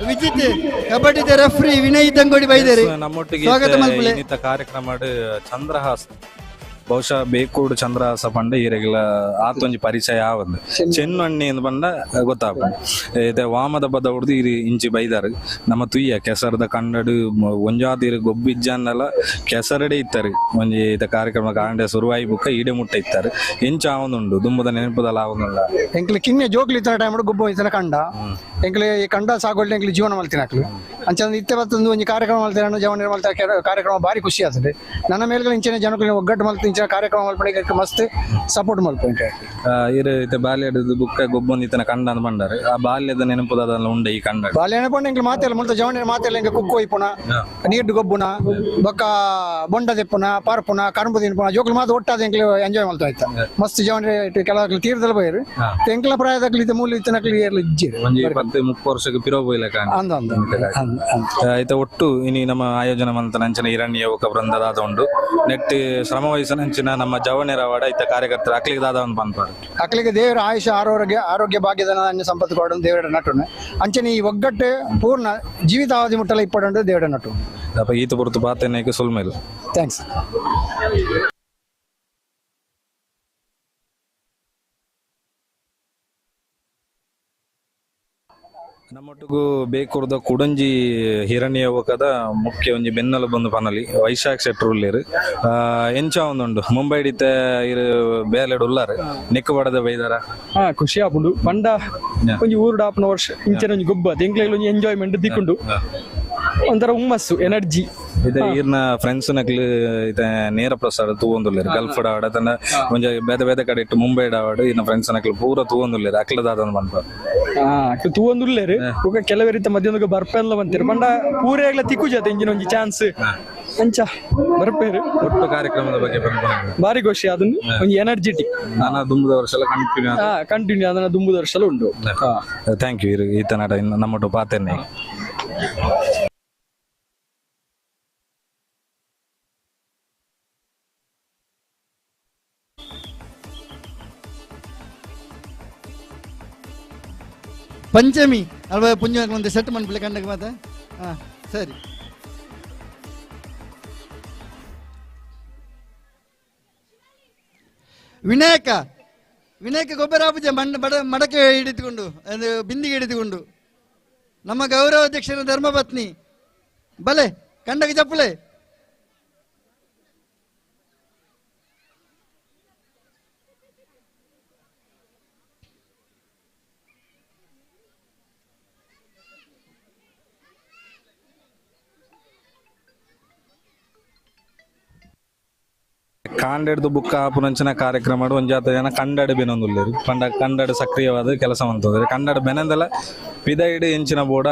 ವಿಜಿತ್ ಕಬಡ್ಡಿ ರೆಫ್ರಿ ವಿನಯ್ ತಂಗೋಡಿ ಬೈದೇರಿ ನಮ್ಮೊಟ್ಟಿಗೆ ಸ್ವಾಗತ ಮಲ್ಪಲೆ ಕಾರ್ಯಕ್ರಮ ಚಂದ್ರಹಾಸ್ ಬಹುಶಃ ಬೇಕೂಡು ಚಂದ್ರಹಾಸ ಪಂಡ ಈರೆಗಿಲ ಆತೊಂಜಿ ಪರಿಚಯ ಆವಂದು ಚೆನ್ನಣ್ಣಿ ಎಂದು ಬಂಡ ಗೊತ್ತಾಪ ಇದೆ ವಾಮದ ಬದ ಹೊಡೆದು ಇರಿ ಇಂಚಿ ಬೈದಾರು ನಮ್ಮ ತುಯ್ಯ ಕೆಸರದ ಕನ್ನಡು ಒಂಜಾದಿರು ಗೊಬ್ಬಿಜ್ಜನ್ನೆಲ್ಲ ಕೆಸರಡೆ ಇತ್ತಾರೆ ಒಂಜಿ ಇದ ಕಾರ್ಯಕ್ರಮ ಕಾಂಡೆ ಸುರುವಾಯಿ ಬುಕ್ಕ ಈಡೆ ಮುಟ್ಟ ಇತ್ತಾರೆ ಎಂಚ ಆವೊಂದುಂಡು ದುಂಬದ ನೆನಪುದಲ್ಲ ಆವೊಂದುಂಡ ಎಂಕ್ಲೆ ಕಿನ್ನೆ ಜೋಕ್ಲಿ ಇತ್ತ ಟೈಮ್ ಗೊಬ್ಬ ಇತ್ತನ ಕಂಡ ಎಂಕ್ಲೆ ಕಂಡ ಸಾಗೊಳ್ಳಿ ಎಂಕ್ಲೆ ಜೀವನ ಮಲ್ತಿನಕ್ಲು ಅಂಚಂದ ಇತ್ತೆ ಬತ್ತೊಂದು ಒಂಜಿ ಕಾರ್ಯಕ್ರಮ ಮಲ್ತಿನ ಜವನ ಮಲ್ತ ಕಾರ್ಯಕ್ರಮ ಬಾರಿ ಖುಷಿ ಆಗ್ತದೆ ನನ್ನ ಮೇಲ್ಗಳು ಇಂಚಿನ ಜನಗಳು ಒಗ್ಗಟ್ಟು ಮಲ್ತಿ ಇಂಚಿನ ಕಾರ್ಯಕ್ರಮ ಮಲ್ಪಣಿಗೆ ಮಸ್ತ್ ಸಪೋರ್ಟ್ ಮಲ್ಪಂಟೆ ಇರು ಇತ್ತೆ ಬಾಲ್ಯದ ಬುಕ್ಕ ಗೊಬ್ಬೊಂದು ಇತ್ತನ ಕಂಡ ಅಂದ್ ಬಂಡಾರೆ ಆ ಬಾಲ್ಯದ ನೆನಪುದಲ್ಲ ಉಂಡೆ ಈ ಕಂಡ ಬಾಲ್ಯ ನೆನಪಂಡ ಎಂಕ್ಲೆ ಮಾತೆಲ್ಲ ಮುಲ್ತ ಜವನ ಮಾತೆಲ್ಲ ಎಂಗೆ ಕುಕ್ಕು ಒಯ್ಪುನ ನೀರು ಗೊಬ್ಬುನ ಬೊಕ್ಕ ಬೊಂಡ ತೆಪ್ಪುನ ಪಾರ್ಪುನ ಕರುಂಬು ತಿನ್ಪುನ ಜೋಕ್ಲು ಮಾತು ಒಟ್ಟಾದ ಎಂಕ್ಲೆ ಎಂಜಾಯ್ ಮಲ್ತಾ ಇತ್ತ ಮಸ್ತ್ ಜವನ ಕೆಲವು ತೀರ್ದಲ್ಲಿ ಬೈರು ಎಂಕ್ಲ ಪ್ರಾಯದಲ್ಲಿ ಮೂಲ ಇತ್ತನಕ್ಲಿ ಇಜ್ಜಿರು ಒಂಜಿ 10-30 ವರ್ಷಕ್ಕೆ ಪಿರೋ ಬೈಲ ಆಯ್ತಾ ಒಟ್ಟು ಇನಿ ನಮ್ಮ ಆಯೋಜನೆ ಮಂತ ನಂಚಿನ ಹಿರಣ್ಯ ಯುವಕ ವೃಂದದಾದ ಉಂಡು ನೆಟ್ ಶ್ರಮ ವಹಿಸ ನಂಚಿನ ನಮ್ಮ ಜವನೇರ ವಾಡ ಇತ್ತ ಕಾರ್ಯಕರ್ತರು ಅಕ್ಲಿಗೆ ದಾದ ಒಂದು ಬಂದ್ಪಾಡು ಅಕ್ಲಿಗೆ ದೇವರ ಆಯುಷ ಆರೋಗ್ಯ ಭಾಗ್ಯದ ಅನ್ಯ ಸಂಪತ್ತು ಕೊಡ ದೇವರ ನಟುನೆ ಅಂಚನೆ ಈ ಒಗ್ಗಟ್ಟು ಪೂರ್ಣ ಜೀವಿತಾವಧಿ ಮುಟ್ಟಲ ಇಪ್ಪಡು ದೇವರ ನಟು ಈತ ಪುರತು ಪಾತೇನೇಕೆ ಸುಲ್ಮೇಲು ಥ್ಯಾಂಕ್ಸ್. ನಮ್ಮೊಟ್ಟಿಗೂ ಬೇಕೂರ್ದ ಕುಡಂಜಿ ಹಿರಣ್ಯ ಯುವಕದ ಮುಖ್ಯ ಒಂಜಿ ಬೆನ್ನಲು ಬಂದು ಪನಲಿ ವೈಶಾಖ್ ಶೆಟ್ರು ಉಳ್ಳೇರು ಎಂಚ ಒಂದುಂಡು ಮುಂಬೈ ಹಿಡಿತ ಇರು ಬೇಲೆಡು ಉಲ್ಲಾರು ನೆಕ್ಕು ಬಡದ ಬೈದಾರ ಖುಷಿ ಆಪುಂಡು ಪಂಡ ಒಂಜಿ ಊರುಡು ಆಪುನ ವರ್ಷ ಇಂಚನೆ ಒಂಜಿ ಗೊಬ್ಬ ಎಂಕ್ಲೆಗ್ಲ ಒಂಜಿ ಎಂಜಾಯ್ಮೆಂಟ್ ದಿಕ್ಕುಂಡು ಒಂಥರ ಹುಮ್ಮಸ್ಸು ಎನರ್ಜಿ ಇದೆ ಈರ್ನ ಫ್ರೆಂಡ್ಸ್ ನಕ್ಲು ಇದೆ ನೇರ ಪ್ರಸಾರ ತೂವೊಂದುಲ್ಲೇರು ಗಲ್ಫ್ ಆವಡ ತನ್ನ ಒಂಜ ಬೇರೆ ಬೇರೆ ಕಡೆ ಇಟ್ಟು ಮುಂಬೈ ಆವಡ ಇನ್ನ ಫ್ರೆಂಡ್ಸ್ ನಕ್ಲು ಪೂರ ತೂವೊಂದುಲ್ಲೇರು ಅಕ್ಲದಾದ ಮನ್ಪ ತೂವೊಂದುಲ್ಲೇರು ಈಗ ಕೆಲವೇ ರೀತಿ ಮಧ್ಯಾಹ್ನ ಬರ್ಪೆಲ್ಲ ಬಂತೀರು ಪಂಡ ಪೂರೆಗ್ಲ ತಿಕ್ಕು ಜೊತೆ ಇಂಜಿನ ಒಂಜಿ ಚಾನ್ಸ್ ಅಂಚ ಬರ್ಪೇರು ಒಟ್ಟು ಕಾರ್ಯಕ್ರಮದ ಬಗ್ಗೆ ಬಾರಿ ಖುಷಿ ಅದನ್ನು ಒಂಜಿ ಎನರ್ಜೆಟಿಕ್ ನಾನು ದುಂಬುದ ವರ್ಷ ಕಂಟಿನ್ಯೂ ಅದನ್ನ ದುಂಬುದ ವರ್ಷ ಉಂಟು. ಥ್ಯಾಂಕ್ ಯು ಈತ ನಟ ನಮ್ಮೊಟ್ಟು ಪಾತೇನೆ ಪಂಚಮಿ ಅಲ್ವಾ ಪುಂಜ ಒಂದು ಸೆಟ್ ಮನ್ಪಿಲ್ಲ ಕಂಡಕ್ಕೆ ಮಾತ ಸರಿ ವಿನಾಯಕ ಗೊಬ್ಬರ ಮಡಕೆ ಹಿಡಿದುಕೊಂಡು ಅದು ಬಿಂದಿಗೆ ಹಿಡಿದುಕೊಂಡು ನಮ್ಮ ಗೌರವಾಧ್ಯಕ್ಷರ ಧರ್ಮಪತ್ನಿ ಬಲೆ ಕಂಡಗೆ ಚಪ್ಪಲೆ. ಕಾಂಡೆಡ್ದು ಬುಕ್ ಆಪುನಂಚಿನ ಕಾರ್ಯಕ್ರಮ ಒಂಜಾತ ಜನ ಕನ್ನಡ ಬೆನೊಂದುಲ್ಲೇರು ಕನ್ನಡ ಸಕ್ರಿಯವಾದ ಕೆಲಸ ಮಂತಂದ್ರೆ ಕನ್ನಡ ಬೆನಂದೆಲ್ಲ ಪಿದೈಡ್ ಎಂಚಿನ ಬೋಡ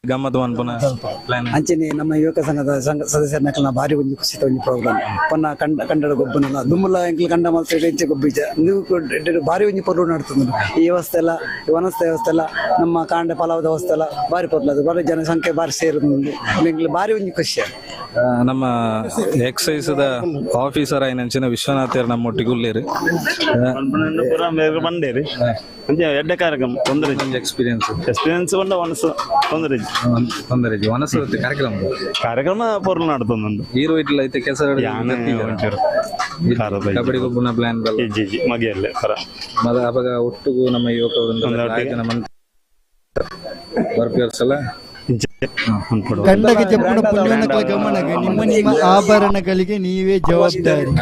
ಗಮ್ಮತ್ತು ಅನ್ಪುನ ಅಂಚನೆ ನಮ್ಮ ಯುವಕ ಸಂಘದ ಸದಸ್ಯರನ್ನ ಭಾರಿ ಒಂದು ಖುಷಿತ ಒಂದು ಪ್ರೋಗ್ರಾಮ್ ಪನ್ನ ಕನ್ನಡ ಗೊಬ್ಬನ ದುಮ್ಮಲ ಎಂಕ್ಲು ಕಂಡ ಮಲ್ಸ ಹೆಂಚೆ ಗೊಬ್ಬಿಜ ನೀವು ಭಾರಿ ಒಂದು ಪರ್ವ ನಡ್ತದೆ ಈ ವ್ಯವಸ್ಥೆ ಎಲ್ಲ ವನಸ್ಥ ವ್ಯವಸ್ಥೆ ಎಲ್ಲ ನಮ್ಮ ಕಾಂಡ ಫಲವಾದ ವ್ಯವಸ್ಥೆ ಎಲ್ಲ ಭಾರಿ ಪರ್ಲದು ಭಾರಿ ಜನಸಂಖ್ಯೆ ಭಾರಿ ಸೇರುದು ಎಂಕ್ಲು ಭಾರಿ ಒಂದು ಖುಷಿ. ನಮ್ಮ ಎಕ್ಸೈಸ್ ದ ಆಫೀಸರ್ ಆಯ್ನಂಚಿನ ವಿಶ್ವನಾಥ್ ನಮ್ಮೊಟ್ಟಿಗೆ ಉಳ್ಳೇರು ಬಂದೇರಿ ಎಡ್ಡೆ ಕಾರ್ಯಕ್ರಮ ತೊಂದರೆ ಎಕ್ಸ್ಪೀರಿಯನ್ಸ್ ಬಂದ ಮನಸ್ಸು ತೊಂದರೆ ಮನಸ್ಸು ಕಾರ್ಯಕ್ರಮ ಪೊರ್ಲು ನಡ್ತೊಂದು ಹೀರೋ ಇಟ್ಲ ಐತೆ ಕೆಲಸ ಕಬಡ್ಡಿ ಗೊಬ್ಬನ ಪ್ಲಾನ್ ಮಗಿಯಲ್ಲೇ ಪರ ಅವಾಗ ಒಟ್ಟಿಗೂ ನಮ್ಮ ಯುವಕರು ಬರ್ಪಿಯರ್ಸಲ್ಲ ಕಂಡಗೆ ಜಪ್ಪುನ ಪುಣ್ಯನ ಗಮನಗೆ ನಿಮ್ಮ ನಿಮ್ಮ ಆಭರಣಗಳಿಗೆ ನೀವೇ ಜವಾಬ್ದಾರಿ.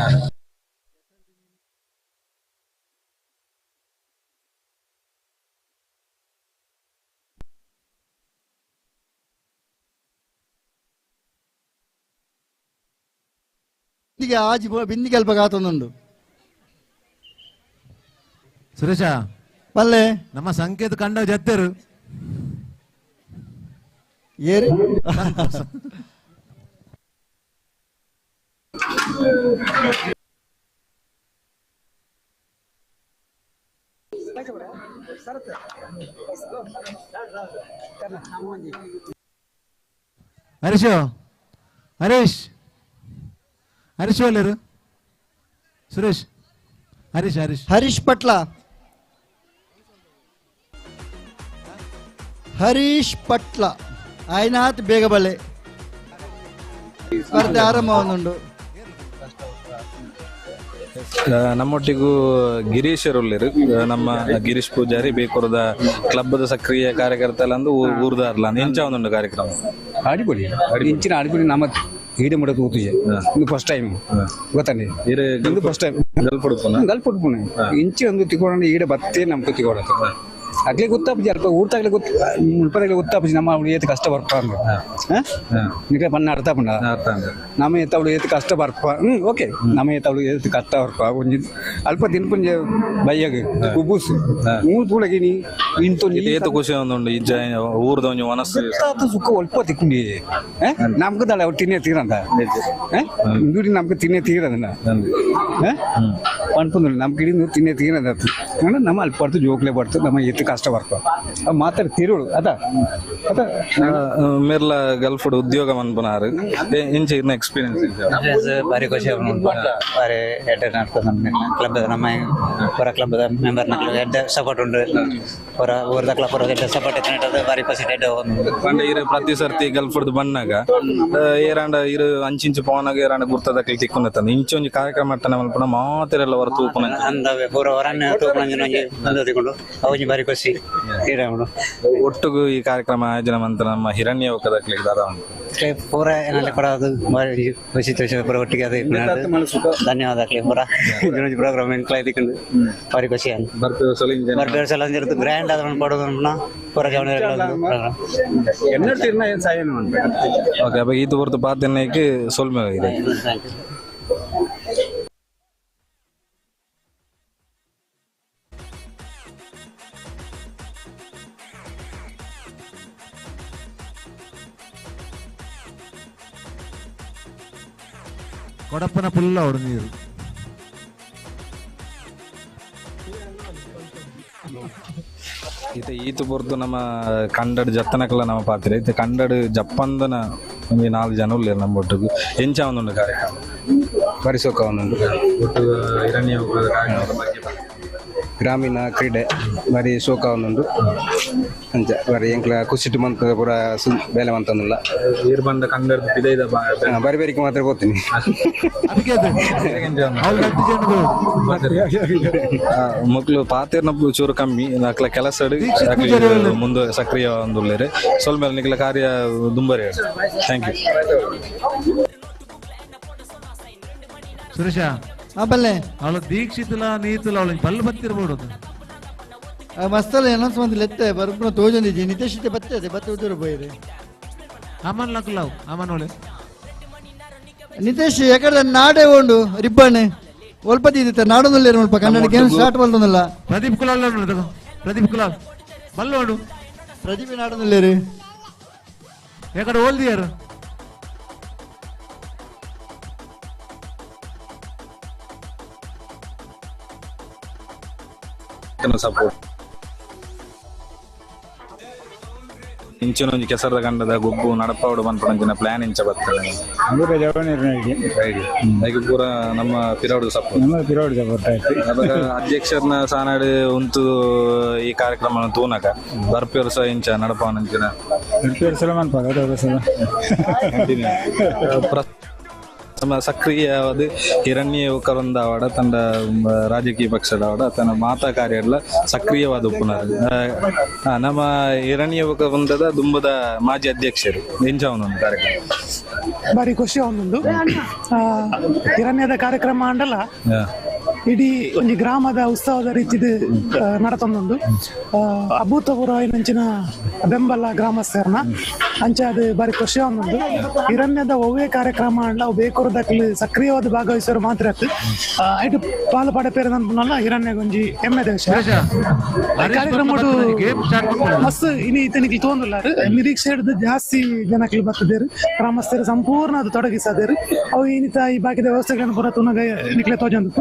ಆಜಿ ಬಿಂದಿಗೆ ಅಲ್ಪ ಗಾತೊಂದುಂಡು ಸುರೇಶ ಪಲ್ಲೆ ನಮ್ಮ ಸಂಕೇತ ಕಂಡ ಜತ್ತರು ಏರಿ ಹರೀಶ್ ಹರೀಶ್ ಹರೀಶ್ ಒಳ್ಳೆರು ಸುರೇಶ್ ಹರೀಶ್ ಹರೀಶ್ ಹರೀಶ್ ಪಟ್ಲ ಹರೀಶ್ ಪಟ್ಲ ಆಯ್ನಾತ್ ಬೇಗ ಬಲೆ ಸ್ಪರ್ಧೆ ಆರಂಭವನ್ನುಂಡು. ನಮ್ಮೊಟ್ಟಿಗೂ ಗಿರೀಶ್ ಉಳ್ಳೇರು ನಮ್ಮ ಗಿರೀಶ್ ಪೂಜಾರಿ ಬೇಕೂರದ ಕ್ಲಬ್ದ ಸಕ್ರಿಯ ಕಾರ್ಯಕರ್ತ ಎಲ್ಲ ಅಂದು ಊರ್ದಾರ್ಲ ಎಂಚ ಒಂದುಂಡು ಕಾರ್ಯಕ್ರಮ ಅಡಿಪೊಡಿ ಇಂಚಿನ ಅಡಿಪೊಡಿ ನಮ್ಮ ಈಡೆ ಮುಡದು ಕೂತುಜೆ ಇದು ಫಸ್ಟ್ ಟೈಮ್ ಗೊತ್ತಾನೆ ಇದು ಫಸ್ಟ್ ಟೈಮ್ ಗಲ್ಪುಡ್ಪುನೆ ಇಂಚಿ ಒಂದು ತಿಕ್ಕೊಂಡು ಈಡೆ ಬತ್ತೇ ನಮ್ಗೆ ತಿಕ್ಕೊಡತ್ತೆ ಅಗ್ಲೇ ಗೊತ್ತಾಪಿ ಅಲ್ಪ ಊಟಗ್ಲೇ ಗೊತ್ತ ಮುಲ್ಪದಾಗ್ಲೇ ಗೊತ್ತಾಪಿ ನಮ್ಮ ಅವಳು ಏತ್ ಕಷ್ಟ ಬರ್ಪ ನಿಕ್ಲೆ ಪನ್ನ ಅರ್ಥ ಪಂಡ ನಮ್ಮ ಏತವಳು ಏತ್ ಕಷ್ಟ ಬರ್ಪ ಓಕೆ ನಮ್ಮ ಏತವಳು ಏತ್ ಕಷ್ಟ ಬರ್ಪ ಒಂಜಿ ಅಲ್ಪ ದಿನಪುಂಜೆ ಬಯ್ಯಾಗ ಉಬ್ಬುಸ್ ಮೂರು ತೂಳಗಿ ನೀ ಇಂತು ಏತ ಖುಷಿ ಒಂದುಂಡು ಇಜ್ಜ ಊರ್ದ ಒಂಜಿ ಮನಸ್ಸು ಸುಖ ಒಲ್ಪ ತಿಕ್ಕೊಂಡಿ ನಮ್ಗೆ ದಳ ಅವ್ರು ತಿನ್ನೇ ತೀರಂದ ಇಂದುಡಿ ನಮ್ಗೆ ತಿನ್ನೇ ತೀರದನ್ನ ಅನ್ಪುಂದು ನಮ್ಗೆ ಇಡೀ ತಿನ್ನೇ ತೀರದ ನಮ್ಮ ಅಲ್ಪ ಬರ್ತು ಜೋಕ್ಲೆ ಬರ್ತು ನಮ್ಮ ಏತ್ ಕಷ್ಟ ಬರ್ತ ಮಾತಾಡಿ ತಿರುಳು ಅದ ಅದ ಮೇರ್ಲ ಗಲ್ಫ್ ಉದ್ಯೋಗ ಮನ್ಪುನಾರು ಇಂಚ ಇನ್ನ ಎಕ್ಸ್ಪೀರಿಯನ್ಸ್ ಬಾರಿ ಖುಷಿ ಬಾರಿ ಎಡ್ಡೆ ನಡ್ತದೆ ನಮ್ಮ ಕ್ಲಬ್ ನಮ್ಮ ಹೊರ ಕ್ಲಬ್ ಮೆಂಬರ್ ಎಡ್ಡೆ ಸಪೋರ್ಟ್ ಉಂಟು ಹೊರ ಊರ್ದ ಕ್ಲಬ್ ಹೊರ ಎಡ್ಡೆ ಸಪೋರ್ಟ್ ಇತ್ತು ಬಾರಿ ಖುಷಿ ಎಡ್ಡೆ ಪಂಡ ಇರು ಪ್ರತಿ ಸರ್ತಿ ಗಲ್ಫ್ ಬಂದಾಗ ಏರಾಂಡ ಇರು ಅಂಚಿಂಚು ಪವನಾಗ ಏರಾಂಡ ಗುರ್ತದ ಕೈ ತಿಕ್ಕೊಂಡ ಇಂಚೊಂಜಿ ಕಾರ್ಯಕ್ರಮ ಮಟ್ಟನ ಮಲ್ಪನ ಮಾತೆರೆಲ್ಲ ಹೊರ ತೂಪನ ಅಂದವೆ ಪೂರ ಹೊರನ್ನ ತೂಪನಂಜಿ ಅಂದಿಕೊಂಡು ಅವಜಿ ಬಾರಿ ಖುಷಿ ಒಟ್ಟಿಗೂ ಈ ಕಾರ್ಯಕ್ರಮ ಆಯೋಜನೆ ಮಂತ್ರ ನಮ್ಮ ಹಿರಣ್ಯ ಹೋಗದಕ್ಕೆ ಪೂರ ಏನಲ್ಲಿ ಕೊಡೋದು ಬಾರಿ ಖುಷಿ ಪೂರ ಒಟ್ಟಿಗೆ ಅದು ಧನ್ಯವಾದ ಪೂರ ಪ್ರೋಗ್ರಾಮ್ ಎಂಕ್ಲಾಯ್ಕೊಂಡು ಬಾರಿ ಖುಷಿ ಬರ್ಪೇರು ಸಲ ಇರುತ್ತೆ ಗ್ರ್ಯಾಂಡ್ ಅದನ್ನು ಕೊಡೋದು ಪೂರ ಓಕೆ ಅಪ್ಪ ಇದು ಹೊರತು ಪಾತ್ಯಕ್ಕೆ ಸೊಲ್ಮೆ ಇದೆ ಕೊಡಪ್ಪನ ಪುಲ್ಲ ಹೊಡ ನೀರು ಈತು ಹೊರತು ನಮ್ಮ ಕನ್ನಡ ಜತ್ತನಕಲ್ಲ ನಮ್ಮ ಪಾತ್ರ ಐತೆ ಕನ್ನಡ ಜಪ್ಪಂದನ ಒಂದು 4 ಜನ ಉಳ್ಳೇರು ನಮ್ಮ ಒಟ್ಟಿಗೂ ಎಂಚ ಒಂದೊಂದು ಕಾರ್ಯಕ್ರಮ ಬಾರಿ ಸೋಕ ಒಂದುಂಟು ಗ್ರಾಮೀಣ ಕ್ರೀಡೆ ಬಾರಿ ಶೋಕ ಒಂದುಂಟು ಅಂಚ ಬಾರಿ ಎಂಕ್ಲ ಖುಷಿಟ್ಟು ಮಂತ ಪೂರ ಬೇಲೆ ಮಂತಂದಿಲ್ಲ ಬಾರಿ ಬೇರಿಕೆ ಮಾತ್ರ ಹೋಗ್ತೀನಿ ಮಕ್ಕಳು ಪಾತಿರ್ನ ಚೂರು ಕಮ್ಮಿ ಅಕ್ಲ ಕೆಲಸ ಮುಂದೆ ಸಕ್ರಿಯ ಒಂದುಳ್ಳೇರಿ ಸ್ವಲ್ಪ ಮೇಲೆ ನಿಕ್ಲ ಕಾರ್ಯ ದುಂಬರಿ. Thank you. ಸುರೇಶ ಬಲ್ಲೆ ಅವಳು ದೀಕ್ಷಿತಲ ನೀತಲ ಅವಳು ಬಲ್ಲ ಬತ್ತಿರ್ಬೋದು ಮಸ್ತಲ್ಲ ಏನೊಂದು ಲೆತ್ತೆ ಬರ್ಪುನ ತೋಜೊಂದಿಜಿ ನಿತೇಶಿತೆ ಬತ್ತದೆ ಬತ್ತ ಉದುರು ಬೋಯ್ರಿ ಅಮನ್ ಲಕ್ಲಾವ್ ಅಮನ್ ಒಳ್ಳೆ ನಿತೇಶ್ ಯಾಕಂದ್ರೆ ನಾಡೆ ಉಂಡು ರಿಬ್ಬನ್ ಒಲ್ಪತಿ ಇದ್ದಿತ್ತ ನಾಡೊಂದಲ್ಲ ಸ್ವಲ್ಪ ಕನ್ನಡ ಗೇಮ್ ಸ್ಟಾರ್ಟ್ ಬಲ್ದೊಂದಲ್ಲ ಪ್ರದೀಪ್ ಕುಲಾಲ್ ಪ್ರದೀಪ್ ಕುಲಾಲ್ ಬಲ್ಲೋಡು ಪ್ರದೀಪ್ ನಾಡೊಂದಲ್ಲೇರಿ ಯಾಕಡೆ ಓಲ್ದಿಯಾರು ಸಪೋರ್ಟ್ ಇಂಚಿನೊಂದು ಕೆಸರದ ಗಂಡದ ಗುಬ್ಬು ನಡಪಾವಡು ಬಂದ್ಪಂಚಿನ ಪ್ಲಾನ್ ಇಂಚ ಬರ್ತದೆ ಅದಕ್ಕೆ ಪೂರ ನಮ್ಮ ಪಿರಾವಡು ಸಪೋರ್ಟ್ ಅಧ್ಯಕ್ಷರನ್ನ ಸಾನಾಡು ಉಂಟು ಈ ಕಾರ್ಯಕ್ರಮ ತೂನಕ ಬರ್ಪೇರು ಸಹ ಇಂಚ ನಡಪಾವನಂಚಿನ ಸಕ್ರಿಯವಾದ ಹಿರಣ್ಯ ಯುವಕರಿಂದ ಅವಡ ತಂಡ ರಾಜಕೀಯ ಪಕ್ಷದ ಅವಡ ತನ್ನ ಮಾತಾ ಕಾರ್ಯಗಳ ಸಕ್ರಿಯವಾದ ಉಪ್ಪುನಾರು ನಮ್ಮ ಹಿರಣ್ಯ ಯುವಕ ವೃಂದದ ದುಂಬದ ಮಾಜಿ ಅಧ್ಯಕ್ಷರು ಎಂಜಾವನೊಂದು ಕಾರ್ಯಕ್ರಮ ಬಾರಿ ಖುಷಿ ಒಂದೊಂದು ಹಿರಣ್ಯದ ಕಾರ್ಯಕ್ರಮ ಅಂಡಲ್ಲ ಇಡೀ ಒಂದು ಗ್ರಾಮದ ಉತ್ಸವದ ರೀತಿದು ನಡತೊಂದೊಂದು ಅಭೂತಪೂರ್ವ ನಂಚಿನ ಬೆಂಬಲ ಗ್ರಾಮಸ್ಥರನ್ನ ಅಂಚೆ ಅದು ಬಾರಿ ಖುಷಿ ಒಂದೊಂದು ಹಿರಣ್ಯದ ಒವ್ವೇ ಕಾರ್ಯಕ್ರಮ ಅಂಡ ಬೇಕೂರದಕ್ಕೆ ಸಕ್ರಿಯವಾದ ಭಾಗವಹಿಸೋರು ಮಾತ್ರ ಐಟು ಪಾಲು ಪಡಪೇರ ಅನ್ಪುನಲ್ಲ ಹಿರಣ್ಯ ಗೊಂಜಿ ಹೆಮ್ಮೆ ದೇಶ ಕಾರ್ಯಕ್ರಮ ಮಸ್ತ್ ಇನಿ ಇತನಿಗೆ ತೋಂದಿಲ್ಲಾರು ನಿರೀಕ್ಷೆ ಹಿಡಿದು ಜಾಸ್ತಿ ಜನಕ್ಕೆ ಬರ್ತದೇರು ಗ್ರಾಮಸ್ಥರು ಸಂಪೂರ್ಣ ಅದು ತೊಡಗಿಸದೇರು ಅವು ಇನ್ನಿತ ಈ ಬಾಕಿದ ವ್ಯವಸ್ಥೆಗಳನ್ನು ಪೂರ ತುನಗ ನಿಕ್ಲೆ ತೋಜಂದು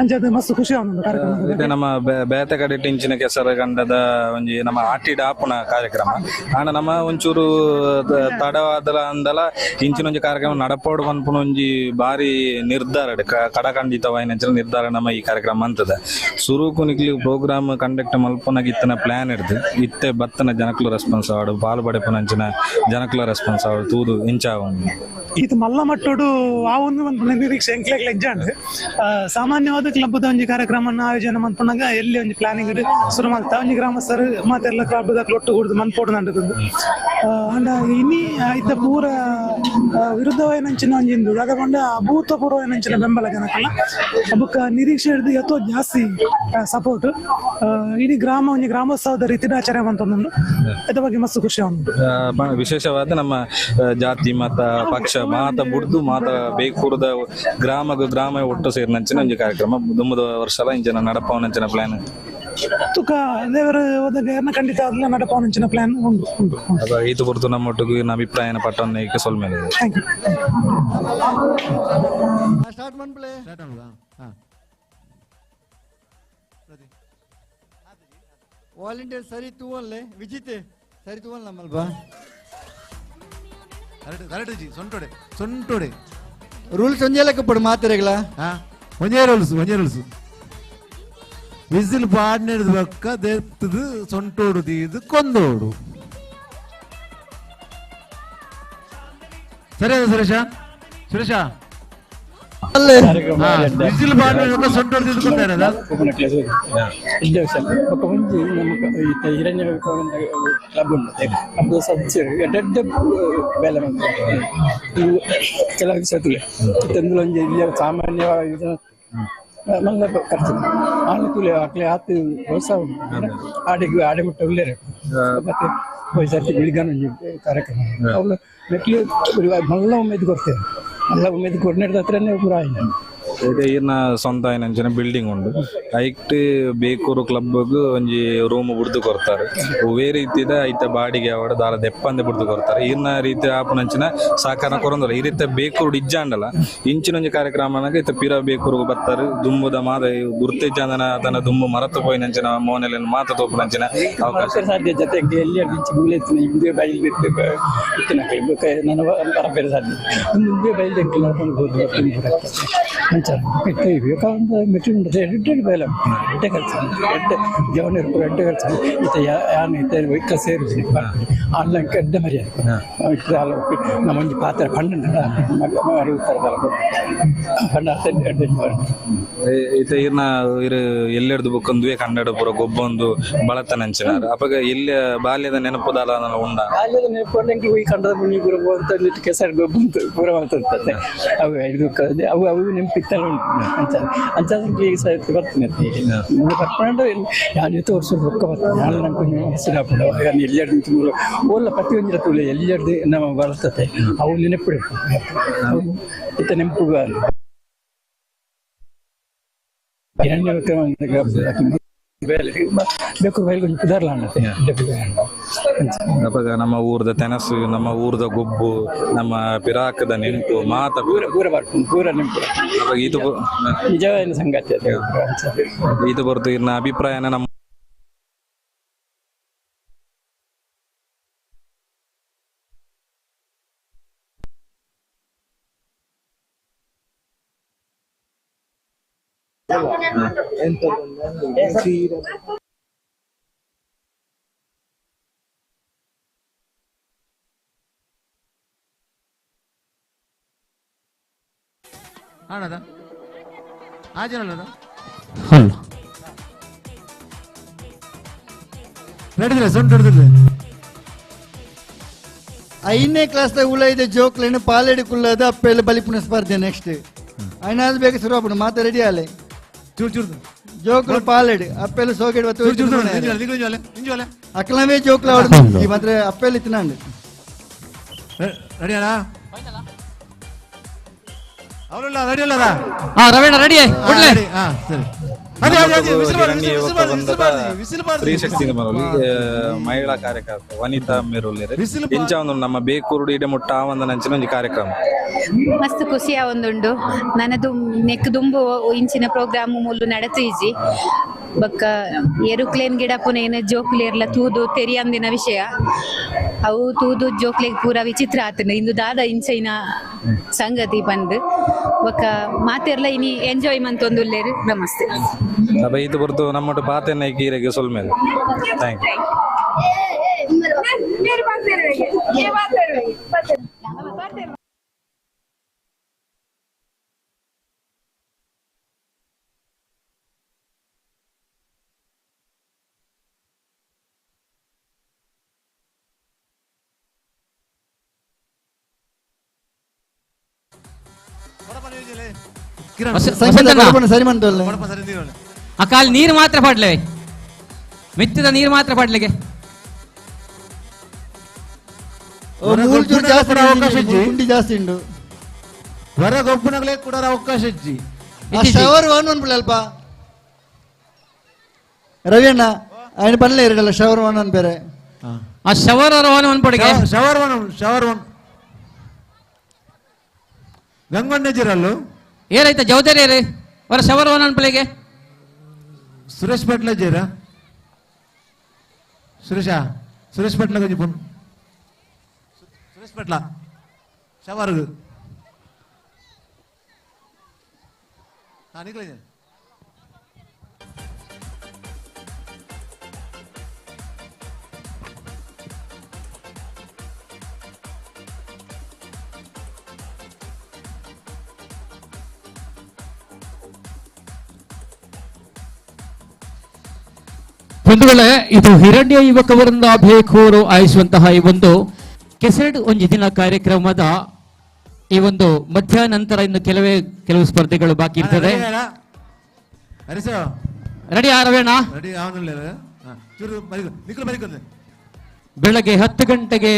ಅಂಚೆ ಮಸ್ತ್ ಖುಷಿ ಆನಂದ ಕಾರ್ಯಕ್ರಮ ನಮ್ಮ ಬೇತೆ ಕಡೆ ಟಿಂಚಿನ ಕೆಸರ ಗಂಡದ ಒಂಜಿ ನಮ್ಮ ಆಟಿಡ ಆಪುನ ಕಾರ್ಯಕ್ರಮ ಆಂಡ ನಮ್ಮ ಒಂಚೂರು ತಡವಾದಲ ಅಂದಲ ಇಂಚಿನೊಂಜಿ ಕಾರ್ಯಕ್ರಮ ನಡಪೋಡು ಪನ್ಪುನ ಒಂಜಿ ಬಾರಿ ನಿರ್ಧಾರ ಕಡಖಂಡಿತವಾಯಿನ ನಿರ್ಧಾರ ನಮ್ಮ ಈ ಕಾರ್ಯಕ್ರಮ ಅಂತದ ಸುರುಕು ನಿಕ್ಲಿ ಪ್ರೋಗ್ರಾಮ್ ಕಂಡಕ್ಟ್ ಮಲ್ಪನಾಗ ಇತ್ತನ ಪ್ಲಾನ್ ಹಿಡ್ದು ಇತ್ತೆ ಬತ್ತನ ಜನಕ್ಲು ರೆಸ್ಪಾನ್ಸ್ ಆವಡು ಪಾಲು ಪಡೆಪನಂಚಿನ ಜನಕ್ಲು ರೆಸ್ಪಾನ್ಸ್ ಆವಡು ತೂದು ಇಂಚಾವ ಇದು ಮಲ್ಲ ಮಟ್ಟೋಡು ಆ ಒಂದು ನಿರೀಕ್ಷೆ ಎಂಕ್ಲೆಗ್ಲ ಎಜ್ಜಾಂಡ್ ಸಾಮಾನ್ಯವಾದ ಕ್ಲಬ್ದ ಒಂಜಿ ಕಾರ್ಯಕ್ರಮ ಆಯೋಜನೆ ಮನ್ಪುನಾಗ ಎಲ್ಲಿ ಒಂಜಿ ಪ್ಲಾನಿಂಗ್ ಶುರು ಮಾಡ್ತಾ ಒಂಜಿ ಗ್ರಾಮಸ್ಥರು ಮತ್ತೆಲ್ಲ ಕ್ಲಬ್ದ ಒಟ್ಟು ಕೂಡುದು ಮನ್ಪೋಡು ನಂಡುದು ಅಂಡ ಇನಿ ಇತ್ತ ಪೂರ ವಿರುದ್ಧವಾಯಿನಂಚಿನ ಒಂಜಿಂದು ಅದಕೊಂಡ ಅಭೂತಪೂರ್ವನಂಚಿನ ಬೆಂಬಲ ಜನಕ್ಕಲ್ಲ ಅದಕ್ಕ ನಿರೀಕ್ಷೆ ಹಿಡಿದು ಎತ್ತೋ ಜಾಸ್ತಿ ಸಪೋರ್ಟ್ ಇಡೀ ಗ್ರಾಮ ಒಂಜಿ ಗ್ರಾಮೋತ್ಸವದ ರೀತಿಯ ಆಚರಣೆ ಮಂತೊಂದು ಅದ್ರ ಬಗ್ಗೆ ಮಸ್ತ್ ಖುಷಿ ಆಗುದು. ವಿಶೇಷವಾದ ನಮ್ಮ ಜಾತಿ ಮತ ಪಕ್ಷ ಮಾತ ಬುಡ್ದು ಮಾತ ಬೇಕೂರದ ಗ್ರಾಮ ಒಟ್ಟು ಸೇರಿನಂಚಿನ ಒಂಜಿ ಕಾರ್ಯಕ್ರಮ ದುಮ್ಮದ ವರ್ಷ ಇಂಚಿನ ನಡಪವನಂಚಿನ ಪ್ಲಾನ್ ತುಕ ದೇವರ ಹೋದಾಗ ಖಂಡಿತ ಅದನ್ನ ನಡಪವನಂಚಿನ ಪ್ಲಾನ್ ಉಂಟು ಈತು ಹೊರತು ನಮ್ಮ ಒಟ್ಟಿಗೆ ನಮ್ಮ ಅಭಿಪ್ರಾಯನ ಪಟ್ಟನ್ನ ಸೊಲ್ ಮೇಲೆ ವಾಲಂಟಿಯರ್ ಸರಿ ತೂವಲ್ಲೇ ವಿಜಿತೆ ಸರಿ ತೂವಲ್ಲ ನಮ್ಮಲ್ವಾ ಸೊಂಟೋಡೆ ರೂಲ್ಸ್ ಒಂದೇ ಲೆಕ್ಕ ಪಡು ಮಾತಿರಗಳ ಒಂದೇ ರೂಲ್ಸ್ ವಿಸಿಲ್ ಪಾಡ್ನೆಡ್ದು ಬಕ್ಕ ದೇರ್ತದು ಸೊಂಟೋಡು ತೀದು ಕೊಂದೋಡು ಸರಿ ಅದ ಸುರೇಶ ವಿಸಿಲ್ ಪಾಡ್ನೆಡ್ದು ಸೊಂಟೋಡು ತೀದು ಕೊಂದಾರದ ఒక మంచి హిరణ్య క్లబ్ ఉంటుంది అప్పుడు సబ్సిడీ డెడ్ వేల మంది ಕೆಲವರಿಗೆ ಸೇತುವೆ ಇಂదులో ಸಾಮಾನ್ಯ ಮಲ್ಲ ಖರ್ಚು ಆಳ್ಕೂಲಿ ಅಕ್ಲೆ ಆತು ಪ್ರೋತ್ಸಾಹ ಆಡಿಬಿಟ್ಟು ಒಳ್ಳೆಯ ಮತ್ತೆ ಸರ್ತಿ ಬೆಳಿಗ್ಗೆ ಕಾರ್ಯಕ್ರಮ ಅವ್ರು ಮೆಟ್ಲು ಮಲ್ಲ ಉಮೇದು ಕೊಡ್ತೇವೆ ಮಲ್ಲ ಉಮೇದು ಕೊಡ್ನೇದ ಹತ್ರನೇ ಪೂರ ಆಯ್ತು ಈರ್ನ ಸ್ವಂತ ಏನಂಚಿನ ಬಿಲ್ಡಿಂಗ್ ಉಂಡು ಐಟ್ ಬೇಕೂರು ಕ್ಲಬ್ಗ್ ಒಂಜಿ ರೂಮ್ ಬುಡ್ದು ಕೊರ್ತಾರೆ ಒವೇ ರೀತಿದ ಐತ ಬಾಡಿಗೆ ಅವಡ ದಾಲ ದೆಪ್ಪಂದೆ ಬುಡ್ದು ಕೊರ್ತಾರೆ ಈರ್ನ ರೀತಿ ಆಪುನಂಚಿನ ಸಾಕಾರ ಕೊರೊಂದಲ್ಲ ಈ ರೀತಿ ಬೇಕೂರು ಇಜ್ಜಾಂಡಲ್ಲ ಇಂಚಿನೊಂಜಿ ಕಾರ್ಯಕ್ರಮನಾಗ ಇತ್ತ ಪಿರ ಬೇಕೂರು ಬರ್ತಾರೆ ದುಂಬುದ ಮಾದ ಗುರ್ತಿಜ್ಜಾಂದನ ತನ್ನ ದುಂಬು ಮರತು ಪೋಯಿನಂಚಿನ ಮೋನೆಲೆನ್ ಮಾತ ತೋಪುನಂಚಿನ ಅವಕಾಶ ಸಾಧ್ಯ ಜೊತೆಗೆ ಎಲ್ಲಿ ಮಿಂಚಿ ಬೀಳೆತ್ತಿನ ಹಿಂದೆ ಬಯಲು ನನ್ನ ಬರಬೇರೆ ಸಾಧ್ಯ ಮುಂದೆ ಬಯಲು ಬೇಕಾದ ಮೆಟ್ರಿಕ್ ಎಡ್ಡೆ ಬೇಲೆ ಎಡ್ಡೆ ಕೆಲಸ ಎಡ್ಡೆ ಜವನ ಎಡ್ಡೆ ಕೆಲಸ ಇತ್ತ ಯಾನು ಇತ್ತ ವೈಕ ಸೇರಿಸಿ ಆನ್ಲೈನ್ ಎಡ್ಡೆ ಮರ್ಯಾದೆ ನಮ್ಮ ಒಂದು ಪಾತ್ರ ಪಂಡ ಈತ ಈರ್ನ ಇರು ಎಲ್ಲೆಡ್ದು ಬುಕ್ಕೊಂದುವೆ ಕನ್ನಡ ಪೂರ ಗೊಬ್ಬೊಂದು ಬಳತನಂಚಿನಾರ ಅಪಗ ಎಲ್ಲಿ ಬಾಲ್ಯದ ನೆನಪುದಾಲ ಉಂಡ ಬಾಲ್ಯದ ನೆನಪು ಹೋಗಿ ಕಂಡದ ಮುನಿ ಪೂರ ಅಂತ ಕೆಸರು ಗೊಬ್ಬಂತ ಪೂರ ಮಾಡ್ತಂತೆ ಅವು ಇದು ಅವು ಅವು ನೆನಪಿತ್ತಲ್ಲ ಉಂಟು ಅಂಚಾದ್ರೆ ಈಗ ಸಹ ಬರ್ತೀನಿ ಬರ್ಕೊಂಡು ನಾನು ವರ್ಷ ರೊಕ್ಕ ಬರ್ತೀನಿ ನಾನು ನಂಗೆ ಹೆಸರು ಎಲ್ಲೆರಡು ನಿಂತು ಓಲ್ಲ ಪ್ರತಿಯೊಂದು ತುಳಿ ಎಲ್ಲೆರಡು ನಮ್ಮ ಬಳಸ್ತತೆ ಅವು ನೆನಪಿಡಬೇಕು ಇತ್ತ ನೆನಪುಗ ಬೇಕು ಬಯಲು ಕುದಾರ್ಲಾಂಡತೆ ಅಪಗ ನಮ್ಮ ಊರದ ತೆನಸು ನಮ್ಮ ಊರದ ಗೊಬ್ಬು ನಮ್ಮ ಪಿರಾಕದ ನೆನಪು ಮಾತ ಪೂರ ಪೂರ ಬರ್ತೀನಿ ಪೂರ ನೆನಪು ಇದು ನಿಜವಾದ ಸಂಗತಿ ಅದು ಇದು ಬರ್ತು ಇನ್ನ ಅಭಿಪ್ರಾಯನ ನಮ್ಮ ಆಣದ ಆಜನಲ್ಲದ ನಡೆದಿಲ್ಲ ಸೊಂಟ ಹಿಡಿದಿಲ್ಲ 5ನೇ ಕ್ಲಾಸ್ದಾಗ ಉಳಿದ ಜೋಕ್ಲೇನು ಪಾಲೇಡಿ ಕುಲ್ಲದ ಅಪ್ಪೆಲ್ಲ ಬಲಿಪುಣ ಸ್ಪರ್ಧೆ ನೆಕ್ಸ್ಟ್ ಐನಾದ್ ಬೇಗ ಶುರು ಆಗ್ಬಿಡು ಮಾತಾ ರೆಡಿ ಆಲೆ ಚೂರು ಚೂರು ಜೋಕ್ಲು ಪಾಲೇಡಿ ಅಪ್ಪೆಲ್ಲ ಸೋಗೇಡ್ ಚೂರು ಅಕ್ಲವೇ ಜೋಕ್ಲ ಹೊಡೆದು ಮಾತ್ರ ಅಪ್ಪೆಲ್ಲ ಇತ್ತಿನಾಂಡು ರೆಡಿಯಾರಾ ಅವರಲ್ಲ ರೆಡಿ ಅಲ್ಲರ ರವೀಣ ರೆಡಿ ಸರಿ ಸ್ತ್ರೀ ಶಕ್ತಿ ಮಹಿಳಾ ಕಾರ್ಯಕರ್ತ ವನಿತಾ ಮೆರುಲೇರೆ ಇಂಚ ಒಂದು ನಮ್ಮ ಬೇಕೂರು ಇಡೆ ಮುಟ್ಟ ಒಂದು ನಂಚಿನ ಒಂದು ಕಾರ್ಯಕ್ರಮ ಮಸ್ತ್ ಖುಷಿಯ ಒಂದುಂಡು ನನ್ನದು ನೆಕ್ ದುಂಬು ಇಂಚಿನ ಪ್ರೋಗ್ರಾಮ್ ಮುಲ್ಲು ನಡೆತೀಜಿ ಬೊಕ್ಕ ಏರುಕ್ಲೇನ್ ಗಿಡ ಪುನೇನು ಜೋಕ್ಲೇರ್ಲ ತೂದು ತೆರಿಯಂದಿನ ವಿಷಯ ಅವು ತೂದು ಜೋಕ್ಲೆಗ್ ಪೂರ ವಿಚಿತ್ರ ಆತನ ಇಂದು ದಾದ ಇಂಚೈನ ಸಂಗತಿ ಬಂದು ಬೊಕ್ಕ ಮಾತೆರ್ಲ ಇನಿ ಎಂಜಾಯ್ಮೆಂಟ್ ಒಂದುಲ್ಲೇರು ನಮಸ್ತೆ ಅಬ್ಬ ಇದು ಬರ್ತು ನಮ್ಮೊಟ್ಟು ಪಾತೆನ ಕೀರೆಗೆ ಸೊಲ್ ಮೇಲೆ ಥ್ಯಾಂಕ್ ಯು ಅಕಾಲ್ ನೀರು ಮಾತ್ರ ಪಡ್ಲೆ ಮೆತ್ತಿದ ನೀರು ಮಾತ್ರ ಪಡ್ಲಿಗೆ ಜಾಸ್ತಿ ಉಂಟು ಹೊರಗೊಬ್ಬನಗಳೇ ಕೂಡ ಅವಕಾಶ ಇಜ್ಜಿ ಶವರ್ ಒನ್ ಬಿಡಲ್ಪ ರವಿಯಣ್ಣ ఆయన పనిలే ಎರಡಲ್ಲ ಶವರ್ ಒನ್ ಅನ್ ಬೇರೆ ಆ ಶವರ್ ಒನ್ ಪಡಿಗೆ ಶವರ್ ಒನ್ ಗಂಗೊಂಡಜಿರಲ್ಲು ಏರೈತೆ ಜವಾಬ್ದಾರಿ ರೀ ಅವರ ಶವರ್ ಒನ್ ಅನ್ಪಲಿಗೆ ಸುರೇಶ್ ಪಟ್ಲ ಜೀರ ಸುರೇಶ್ ಪಟ್ಲ ಗಂಜಿ ಪುನ್ ಸುರೇಶ್ ಪಟ್ಲ ಶವರ್ ನಿಕಲ ಬಂಧುಗಳೇ, ಇದು ಹಿರಣ್ಯ ಯುವಕ ವೃಂದ ಬೇಕೂರು ಆಯಿಸುವಂತಹ ಈ ಒಂದು ಕೆಸೆಡ್ ಒಂಜಿ ದಿನ ಕಾರ್ಯಕ್ರಮದ ಈ ಒಂದು ಮಧ್ಯಾಹ್ನ ನಂತರ ಇನ್ನು ಕೆಲವು ಸ್ಪರ್ಧೆಗಳು ಬಾಕಿ ಇರ್ತದೆ. ರೆಡಿ ರವೇಣ? ಬೆಳಗ್ಗೆ 10 ಗಂಟೆಗೆ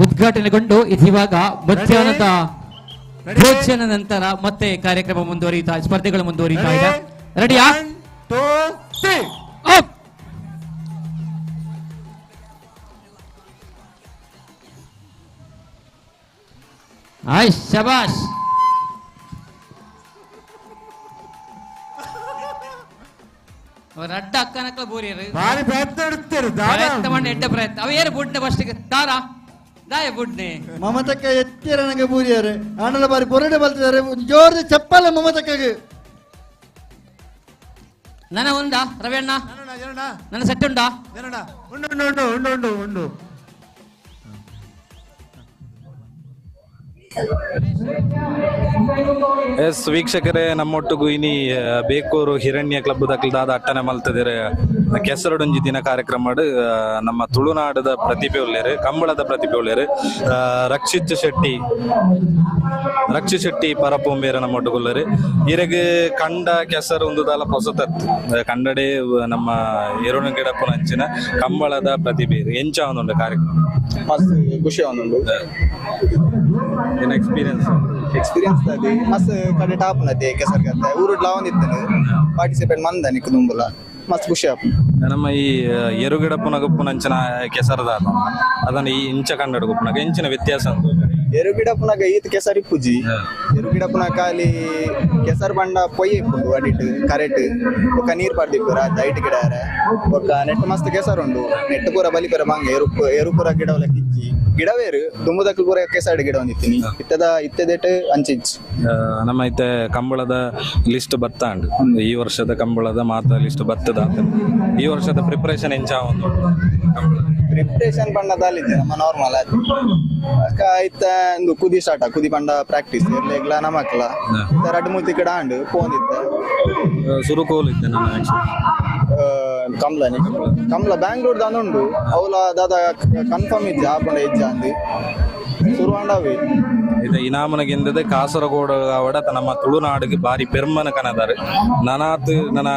ಉದ್ಘಾಟನೆಗೊಂಡು ಇವಾಗ ಮಧ್ಯಾಹ್ನದ ಭೋಜನ ನಂತರ ಮತ್ತೆ ಕಾರ್ಯಕ್ರಮ ಮುಂದುವರಿಯುತ್ತಾ, ಸ್ಪರ್ಧೆಗಳು ಮುಂದುವರಿಯುತ್ತಾ ಇದೆ. ರೆಡಿಯಾ? 1 2 3 ಅಪ್. ಆಯ್ ಶಬಾಷ್. ರಡ್ಡ ಅಕ್ಕನಕ್ಕಲ ಬೋರಿಯರು ಭಾರಿ ಪ್ರಯತ್ನ ಇಡ್ತೀರು ಪ್ರಯತ್ನ ಮಾಡಿ ಎಡ್ಡ ಪ್ರಯತ್ನ ಅವ ಏರು ಬುಡ್ನೆ ಫಸ್ಟ್ ತಾರ ದಾಯ ಬುಡ್ನೆ ಮಮತಕ್ಕ ಎತ್ತಿರನಗೆ ಬೂರಿಯಾರೆ ಆಂಡಲ ಬಾರಿ ಪೊರಡೆ ಬಲ್ತಿದ್ದಾರೆ ಜೋರ್ದು ಚಪ್ಪಲ್ಲ ಮಮತಕ್ಕಗೆ. ನನ್ನ ಉಂಡಾ ರವಿಯಣ್ಣ? ನನ್ನ ಸೆಟ್ ಉಂಡಾ? ಉಂಡು. ಎಸ್ ವೀಕ್ಷಕರೇ, ನಮ್ಮೊಟ್ಟಿಗೂ ಇನಿ ಬೇಕೂರು ಹಿರಣ್ಯ ಕ್ಲಬ್ ದಾದ ಅಟ್ಟನೆ ಮಲ್ತದಿರೆ ಕೆಸರಡೊಂಜಿ ದಿನ ಕಾರ್ಯಕ್ರಮ ನಮ್ಮ ತುಳುನಾಡದ ಪ್ರತಿಭೆ ಉಳ್ಳೇರು, ಕಂಬಳದ ಪ್ರತಿಭೆ ಉಳ್ಳೇರು ರಕ್ಷಿತ್ ಶೆಟ್ಟಿ ಪರಪೊಂಬೇರ ನಮ್ಮೊಟ್ಟುಗುಳ್ಳರು ಇರಗೆ ಕಂಡ ಕೆಸರು ಒಂದು ದಾಲ ಹೊಸತತ್ತು ಕಂಡಡೆ ನಮ್ಮ ಎರುಣ ಗಿಡಪ್ಪನ ಅಂಚಿನ ಕಂಬಳದ ಪ್ರತಿಭೆ ಎಂಚ ಒಂದುಂಡು ಕಾರ್ಯಕ್ರಮ ಮಸ್ತ್ ಖುಷಿ ಒಂದುಂಡು ಎಕ್ಸ್ಪೀರಿಯನ್ಸ್ ದಾದಿ ಮಸ್ತ್ ಕಡೆ ಟಾಪ್ ನದಿ ಕೆಸರ್ ಗತ್ತೆ ಊರು ಲಾವನ್ ಇತ್ತನು ಪಾರ್ಟಿಸಿಪೇಟ್ ಮಂದ ನಿಕ್ ದುಂಬುಲ ಮಸ್ತ್ ಖುಷಿ ಆಪು. ನಮ್ಮ ಈ ಎರುಗಿಡಪ್ಪನ ಗೊಪ್ಪುನ ಅಂಚಿನ ಕೆಸರದ ಅದನ್ನ ಈ ಇಂಚ ಕಂಡಡು ಗೊಪ್ಪುನಾಗ ಇಂಚಿನ ವ್ಯತ್ಯಾಸ ಅಂತ ಎರುಗಿಡಪ್ಪನಾಗ ಈತ್ ಕೆಸರ್ ಇಪ್ಪುಜಿ ಎರುಗಿಡಪ್ಪನ ಖಾಲಿ ಕೆಸರ್ ಬಂಡ ಪೊಯ್ಯ ಇಪ್ಪುಂಡು ಅಡಿಟ್ ಕರೆಟ್ ಒಕ್ಕ ನೀರ್ ಪಡ್ದಿಪ್ಪು ದೈಟ್ ಗಿಡ ಒಕ್ಕ ನೆಟ್ ಮಸ್ತ್ ಕೆಸರ್ ಉಂಡು ನೆಟ್ ಪೂರ ಬಲಿಪುರ ಮಂಗ ಎರುಪುರ ಗಿಡ ಕಿಚ್ಚಿ ಗಿಡವೇರು ದುಂಬುದಕ್ಕೂ ಪೂರ ಕೆಸರ್ ಗಿಡ ಒಂದಿತ್ತೀನಿ ಇತ್ತದೇಟ್ ಅಂಚಿಂಚ್ ನಮ್ಮ ಇತ್ತೆ ಕಂಬಳದ ಲಿಸ್ಟ್ ಬರ್ತಾ ಉಂಡು. ಈ ವರ್ಷದ ಕಂಬಳದ ಮಾತ ಲಿಸ್ಟ್ ಬರ್ತದ. ಈ ವರ್ಷದ ಪ್ರಿಪರೇಷನ್ ಎಂಚ ಒಂದು ಪ್ರಿಪರೇಷನ್ ಪಂಡದಲ್ಲಿದ್ದೆ ನಮ್ಮ ನಾರ್ಮಲ್ ಆಯ್ತ ಒಂದು ಕುದಿ ಸ್ಟಾರ್ಟ್ ಕುದಿ ಪಂಡ ಪ್ರಾಕ್ಟೀಸ್ ಇರ್ಲಿಲ್ಲ ನಮಕ್ಲ 2-3 ಕಡೆ ಆಂಡು ಪೋಂದಿತ್ತ ಸುರುಕೋಲ್ ಇದ್ದೆ ನಾನು ಕಮ್ಲ ಬ್ಯಾಂಗ್ಳೂರ್ ದಾನುಂಡು ಅವಲ ದಾದ ಕನ್ಫರ್ಮ್ ಇದ್ದೆ ಆಪಂಡ ಹೆಜ್ಜ ಅಂದು ಶುರುವಾಂಡವಿ ಇದು ಇನಾಮನಗಿಂದದೆ ಕಾಸರಗೋಡು ಆವಡ ನಮ್ಮ ತುಳುನಾಡಿಗೆ ಬಾರಿ ಪೆರ್ಮನ ಕನದಾರು ನನಾತ್ ನನ್ನ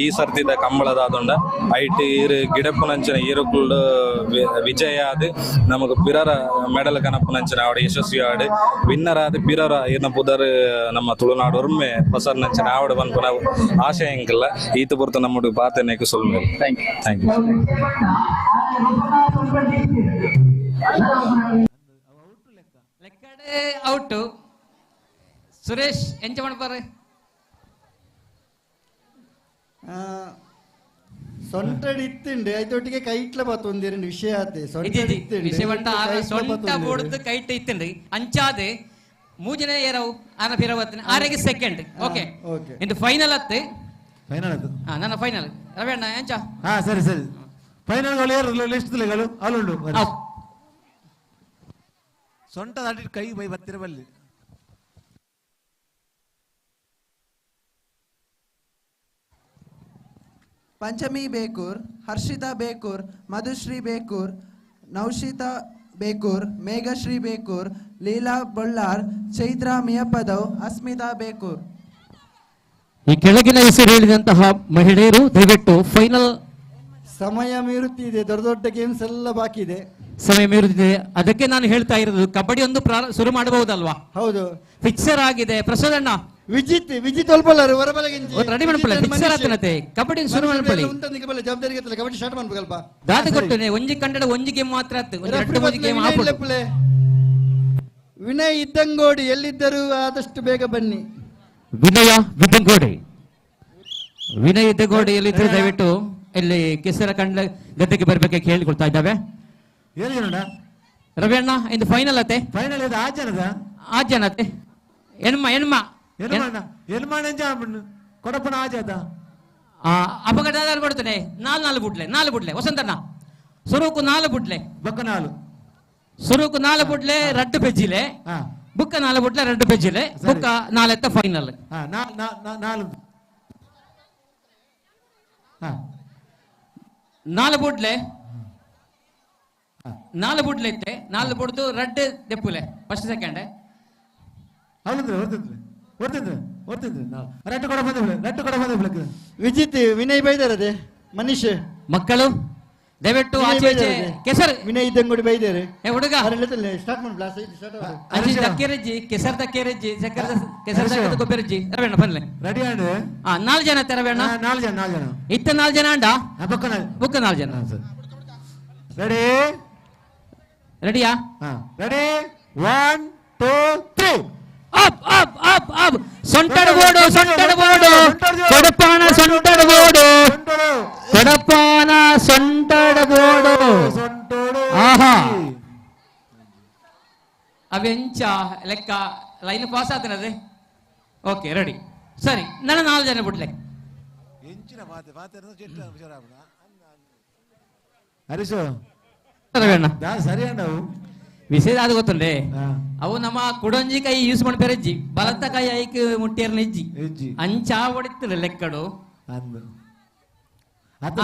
ಈ ಸರ್ತಿದ ಕಂಬಳದ ಆದೊಂಡ ಐಟ್ ಇರು ಗಿಡಪ್ಪುನಂಚಿನ ಇರುಕುಳ್ಳು ವಿಜಯ ಆದ್ ನಮಗ್ ಪಿರರ ಮೆಡಲ್ ಕನಪ್ಪುನಂಚಿನ ಆವಡ ಯಶಸ್ವಿ ಆಡ್ ವಿನ್ನರ್ ಆದ್ ಪಿರರ ಇರ್ನ ಪುದರ್ ನಮ್ಮ ತುಳುನಾಡು ಒರ್ಮೆ ಹೊಸರ್ನಂಚಿನ ಆವಡ ಬಂದ್ಪುನ ಆಶಯ ಎಂಕಲ್ಲ ಈತ ಪುರ್ತು ನಮ್ಮಡು ಪಾತೆನೇಕು ಸೊಲ್ಮೇಲೆ. Thank you. ಲೆಕ್ಕಡೆ ಔಟ್. ಸುರೇಶ್ ಎಂಚ ಮಾಡ್ಬಾರ ಸೊಂಟಡಿ ಇತ್ತಿಂಡು ಐತೊಟ್ಟಿಗೆ ಕೈಟ್ಲ ಬತ್ತೊಂದಿರಡು ವಿಷಯ ಆತೆ ವಿಷಯ ಬಂಡ ಸೊಂಟ ಬೋಡ್ದು ಕೈಟ್ ಇತ್ತಿಂಡು ಅಂಚಾದೆ ಮೂಜನೆ ಏರವು ಆನ ಪಿರವತ್ತಿನ ಆರೆಗೆ ಸೆಕೆಂಡ್. ಓಕೆ ಇಂದು ಫೈನಲ್ ಅತ್ತೆ ನನ್ನ ಫೈನಲ್ ರವಿಯಣ್ಣ ಎಂಚ ಸರಿ ಫೈನಲ್ ಲಿಸ್ಟ್ ಅಲ್ಲುಂಡು ಸೊಂಟ ದಾಟಿ ಕೈ ಬೈ ಬತ್ತಿರಬಲ್ಲಿ ಪಂಚಮಿ ಬೇಕೂರ್, ಹರ್ಷಿತಾ ಬೇಕೂರ್, ಮಧುಶ್ರೀ ಬೇಕೂರ್, ನೌಶಿತಾ ಬೇಕೂರ್, ಮೇಘಶ್ರೀ ಬೇಕೂರ್, ಲೀಲಾ ಬೊಳ್ಳಾರ್, ಚೈತ್ರಾ ಮಿಯಪದವ್, ಅಸ್ಮಿತಾ ಬೇಕೂರ್. ಈ ಕೆಳಗಿನ ಹೆಸರು ಹೇಳಿದಂತಹ ಮಹಿಳೆಯರು ದಯವಿಟ್ಟು ಫೈನಲ್. ಸಮಯ ಮೀರುತ್ತಿದೆ, ದೊಡ್ಡ ಗೇಮ್ಸ್ ಎಲ್ಲ ಬಾಕಿ ಇದೆ, ಸಮಯ ಮೀರುತ್ತಿದೆ. ಅದಕ್ಕೆ ನಾನು ಹೇಳ್ತಾ ಇರೋದು ಕಬಡ್ಡಿ ಒಂದು ಶುರು ಮಾಡಬಹುದಲ್ವಾ? ಹೌದು, ಫಿಕ್ಸರ್ ಆಗಿದೆ. ಪ್ರಸಾದ್ ಅಣ್ಣ ವಿಜಿತ್ ಒಲ್ಪಲ್ಲರು ಹೊರಬಲಗಿಂಜಿ ರೆಡಿ ಮಾಡ್ಕೊಳ್ಳಿ. ಫಿಕ್ಸರ್ ಆತನತೆ ಕಬಡ್ಡಿ ಶುರು ಮಾಡ್ಕೊಳ್ಳಿ. ಜವಾಬ್ದಾರಿ ಕಬಡ್ಡಿ ಸ್ಟಾರ್ಟ್ ಮಾಡ್ಬೇಕಲ್ಪ. ದಾದ ಕೊಟ್ಟನೆ ಒಂಜಿ ಕಂಡಡ ಒಂಜಿ ಗೇಮ್ ಮಾತ್ರ ಆತು, ಒಂದು ಗೇಮ್ ಆಪುಡು. ವಿನಯ್ ಇದ್ದಂಗೋಡಿ ಎಲ್ಲಿದ್ದರು ಆದಷ್ಟು ಬೇಗ ಬನ್ನಿ. ವಿನಯ್ ಇದ್ದಂಗೋಡಿ ಎಲ್ಲಿದ್ದರು ದಯವಿಟ್ಟು ಇಲ್ಲಿ ಕೆಸರ ಕಂಡ ಗದ್ದೆಗೆ ಬರ್ಬೇಕೆ ಕೇಳಿಕೊಳ್ತಾ ಇದ್ದಾವೆ. ರವಿ ಅಣ್ಣ ಇದು ಫೈನಲ್ ಅತ್ತೆ. ಫೈನಲ್ ಇದು ಆ ಜನತೆ ಎಣ್ಮ ಕೊಡಪ್ಪನ ಆಜಾದ ಅಪಘಾತ ಕೊಡ್ತೇನೆ. ನಾಲ್ ಬುಡ್ಲೆ ವಸಂತಣ್ಣ ಸುರುಕು 4 ಬುಡ್ಲೆ ಬೊಕ್ಕ 4 ಸುರುಕು 4 ಬುಡ್ಲೆ ರಡ್ಡು ಪೆಜ್ಜಿಲೆ ಬುಕ್ಕ 4 ಬುಡ್ಲೆ ರಡ್ಡು ಪೆಜ್ಜಿಲೆ ಬುಕ್ಕ 4 ಎತ್ತ ಫೈನಲ್ 4 ಬುಡ್ಲೆ 4 ಬುಡ್ಲೆ ಇತ್ತೆ 4 ಬುಡ್ದು ರಡ್ಡು ದೆಪ್ಪುಲೆ ಫಸ್ಟ್ ಸೆಕೆಂಡ್ ವಿಜಿತ್ ವಿನಯ್ ಬೈದಾರದೆ ಮನೀಶ್ ಮಕ್ಕಳು ದಯವಿಟ್ಟು ಆಚೆ ಈಚೆ ಕೆಸರು ವಿನಯ್ ಇದ್ದಂಗುಡಿ ಬೈದೇರಿ ಹುಡುಗ ಸ್ಟಾರ್ಟ್ ಮಾಡಿ ಬ್ಲಾಸ್ಟ್ ಅಜ್ಜಿ ದಕ್ಕೇರಜ್ಜಿ ಕೆಸರ್ ದಕ್ಕೇರಜ್ಜಿ ಕೆಸರ್ ದಕ್ಕದ ಕೊಬ್ಬರಜ್ಜಿ ರವೇಣ ಬನ್ಲೆ ರೆಡಿ ಅಂಡ್ 4 ಜನ ರವೇಣ 4 ಜನ ಇತ್ತ 4 ಜನ ಅಂಡ ಬುಕ್ಕ 4 ಜನ ರೆಡಿ ರೆಡಿಯಾ ready 1 2 3 up up up up ಸೊಂಟಡಬೋಡು ಕೊಡಪಾನ ಸೊಂಟಡಬೋಡು ಕೊಡಪಾನ ಸೊಂಟಡಬೋಡು ಆಹಾ ಅವೆಂಚ ಲೆಕ್ಕ ಲೈನ್ ಪಾಸ್ ಆತನದೆ ಓಕೆ ರೆಡಿ ಸರಿ ನನ್ನ 4 ಜನ ಬಿಡ್ಲೆ ಹರೀಶು ಸರಿ ಅಣ್ಣ ವಿಷಯ ಅದು ಗೊತ್ತುಂಡೆ ಅವು ನಮ್ಮ ಕುಡಂಜಿ ಕೈ ಯೂಸ್ ಮಾಡ್ಪೇರಜ್ಜಿ ಬಲತ್ತ ಕೈ ಐಕ್ ಮುಟ್ಟಿಯರ್ನ ಇಜ್ಜಿ ಅಂಚಾ ಹೊಡಿತಿರ ಲೆಕ್ಕಡು ಅದು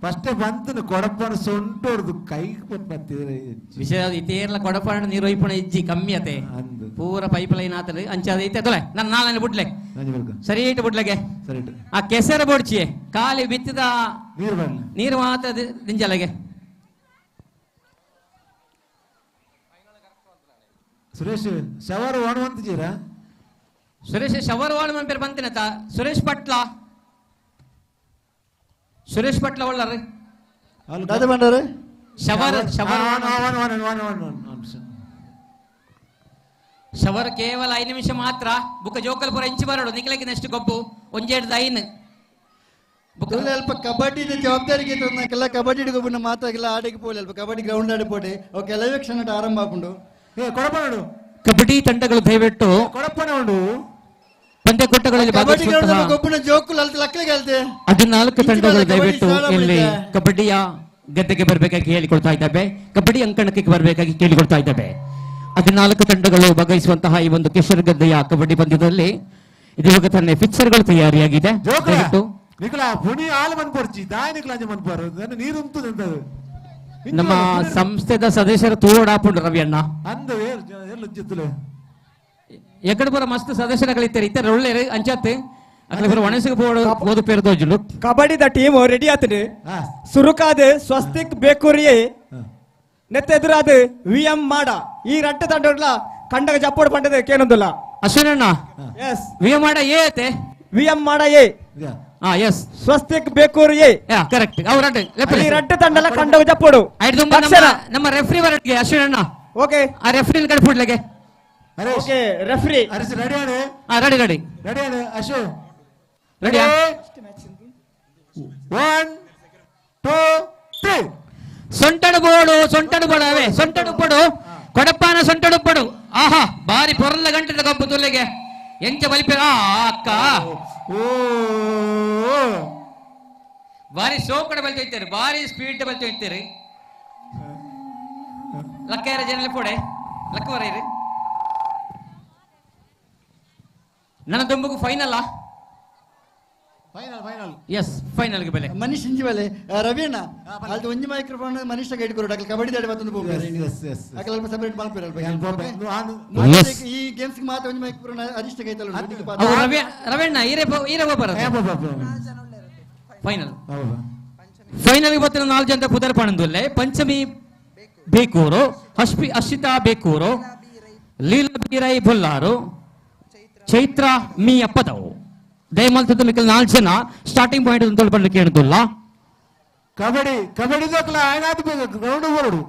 ಫಸ್ಟ್ ಬಂತು ಕೊಡಪಣ ಸೊಂಟೋರ್ದು ಕೈ ಬತ್ತಿದ್ರೆ ವಿಷಯ ಇತೇರ್ಲ ಕೊಡಪಣ ನೀರು ಒಯ್ಪಣ ಇಜ್ಜಿ ಕಮ್ಮಿ ಅತೆ ಪೂರ ಪೈಪ್ ಲೈನ್ ಆತದೆ ಅಂಚಾದ ಐತೆ ಅದೊಲೆ ನಾನು 4 ಬಿಡ್ಲೆ ಸರಿ ಇಟ್ಟು ಬಿಡ್ಲೆಗೆ ಆ ಕೆಸರ ಬೋಡ್ಚಿಯೇ ಖಾಲಿ ಬಿತ್ತಿದ ನೀರು ಮಾತ್ರ ದಿಂಜಲೆಗೆ ಸುರೇಶ್ ಶವರ್ ಓಣುವಂತಿದ್ದೀರಾ ಸುರೇಶ್ ಶವರ್ ವಾಣ ಮನ್ ಪೇರು ಬಂತಿನತ ಸುರೇಶ್ ಪಟ್ಲ ಒಳ್ಳರಿ ಶವರ್ ಶವರ್ ಕೇವಲ 5 ನಿಮಿಷ ಮಾತ್ರ ಬುಕ್ಕ ಜೋಕಲ್ ಪುರ ಇಂಚಿ ಬರಡು ನಿಕ್ಲಕ್ಕೆ ನೆಕ್ಸ್ಟ್ ಗೊಬ್ಬು ಒಂಜೇಡ್ದ ಐನ್ ಅಲ್ಪ ಕಬಡ್ಡಿ ಜವಾಬ್ದಾರಿಗೆ ನಾಕೆಲ್ಲ ಕಬಡ್ಡಿ ಗೊಬ್ಬನ ಮಾತಾಗಿಲ್ಲ ಆಡಿಗೆ ಪೋಲಿ ಅಲ್ಪ ಕಬಡ್ಡಿ ಗ್ರೌಂಡ್ ಆಡಿ ಪೋಡಿ ಅವು ಕೆಲವೇ ಕ್ಷಣ ಆರಂಭ ಹಾಕೊಂಡು ಕೊಡಪಣ ಕಬಡ್ಡಿ ತಂಡಗಳು ದಯವಿಟ್ಟು ಕೊಡಪಣ ಉಂಡು ಪಂದ್ಯಕೂಟಗಳಲ್ಲಿ ಭಾಗವಹಿಸುವಂತಹ 14 ತಂಡಗಳು ದಯವಿಟ್ಟು ಇಲ್ಲಿ ಕಬಡ್ಡಿಯ ಗದ್ದೆಗೆ ಬರಬೇಕಾಗಿ ಹೇಳಿಕೊಡ್ತಾ ಇದ್ದಾವೆ ಕಬಡ್ಡಿ ಅಂಕಣಕ್ಕೆ ಬರಬೇಕಾಗಿ ಕೇಳಿಕೊಡ್ತಾ ಇದ್ದಾವೆ 14 ತಂಡಗಳು ಭಾಗವಹಿಸುವಂತಹ ಈ ಒಂದು ಕೆಸರು ಗದ್ದೆಯ ಕಬಡ್ಡಿ ಪಂದ್ಯದಲ್ಲಿ ಇವಾಗ ತಾನೇ ಫಿಕ್ಸರ್ಗಳು ತಯಾರಿಯಾಗಿದೆ ದಯವಿಟ್ಟು ನಮ್ಮ ಸಂಸ್ಥೆದ ಸದಸ್ಯರು ತೋಡಾಪುಂಡು ರವಿಯಣ್ಣ ಎಕಡೆ ಪೂರ ಮಸ್ತ್ ಸದಸ್ಯರುಗಳಿದ್ದಾರೆ ಇತರ ಒಳ್ಳೆ ಅಂಚತ್ತೆ ಅక్కడ ಒಣಸಿಗೆ ಓದು ಪೇರು ದೋಜುಲು ಕಬಡ್ಡಿ ದ ಟೀಮ್ ರೆಡಿ ಆತದೆ ಸುರುಕಾದ ಸ್ವಸ್ತಿಕ್ ಬೇಕೂರಿಯೇ ನೆತ್ತೆದುರಾದ ವಿಎಂ ಮಾಡ ಈ ರಟ್ಟ ತಂಡಗಳ ಕಂಡಗ ಜಪ್ಪೋಡು ಪಂಡದ ಕೇನೊಂದಿಲ್ಲ ಅಶ್ವಿನಣ್ಣ ಎಸ್ ವಿಎಂ ಮಾಡ ಏತೆ ವಿಎಂ ಮಾಡ ಎ ಎಸ್ ಸ್ವಸ್ತಿಕ್ ಬೇಕೂರಿಯೇ ಕರೆಕ್ಟ್ ಈ ರಟ್ಟ ತಂಡಲ ಕಂಡಗ ಜಪ್ಪೋಡು ನಮ್ಮ ರೆಫ್ರಿ ಬರಟ್ಗೆ ಅಶ್ವಿನಣ್ಣ ಓಕೆ ಆ ರೆಫ್ರಿನ ಕಡ್ಬಿಡ್ಲೆಗೆ ಓಕೆ ರೆಫ್ರಿ ರೆಡಿ ರೆಡಿ ಅಶೋ ರೆಡಿ 1 2 3 ಸೊಂಟಡು ಬೋಡು ಅವೇ ಸೊಂಟಡು ಪಡು ಕೊಡಪಾನ ಸೊಂಟಡು ಪಡು ಆಹಾ ಬಾರಿ ಪೊರಲ ಗಂಟೆ ಕಬ್ಬು ತುಲ್ಲೆಗೆ ಎಂಚ ಬಲಿಪೆ ಅಕ್ಕ ಬಾರಿ ಸೋಕಡೆ ಬಲ್ತೊಯ್ತಾರೆ ಬಾರಿ ಸ್ಪೀಡ್ ಬಲ್ತೊಯ್ತಾರೆ ಲಕ್ಕ ಜನ ಪೋಡೆ ಲಕ್ಕ ಬರೀರಿ ನನ್ನ ದುಂಬುಗು ಫೈನಲ್ ಎಸ್ ಫೈನಲ್ ಗೆ ಬೆಲೆ ಮನೀಶ್ ಇಂಜಿ ಬೆಲೆ ರವಿಯಣ್ಣ ಅದು ಒಂಜಿ ಮೈಕ್ರೋಫೋನ್ ಮನೀಶ್ ಇಟ್ಕೊಡು ಅಕ್ಲ ಕಬಡ್ಡಿ ದಾಡಿ ಮತ್ತೊಂದು ಹೋಗ್ತಾರೆ ಅಕ್ಲ ಅಲ್ಪ ಸೆಪರೇಟ್ ಮಾಡ್ಪಿರಲ್ಲ ಈ ಗೇಮ್ಸ್ ಗೆ ಮಾತ್ರ ಒಂಜಿ ಮೈಕ್ರೋಫೋನ್ ಅರಿಷ್ಟ ಕೈತಲ್ಲ ರವಿಯಣ್ಣ ಈರೆ ಬರ ಫೈನಲ್ ಗೆ ಬತ್ತಿನ 4 ಜನ ಕುದರ ಪಣಂದುಲ್ಲೆ ಪಂಚಮಿ ಬೇಕೂರು ಅಶ್ವಿತಾ ಬೇಕೂರು ಲೀಲಾ ಬೀರೈ ಬೊಲ್ಲಾರು ಚೈತ್ರ ಮೀ ಅಪ್ಪದವು ದಯಮಾಲ್ತದ ಮಿಕ್ಕಲ್ 4 ಜನ ಸ್ಟಾರ್ಟಿಂಗ್ ಪಾಯಿಂಟ್ ಅಂತ ತೊಳ್ಪಡ್ಲಿಕ್ಕೆ ಹೇಳುದಿಲ್ಲ ಕಬಡ್ಡಿ ಗ್ರೌಂಡ್ ಹೊರಡು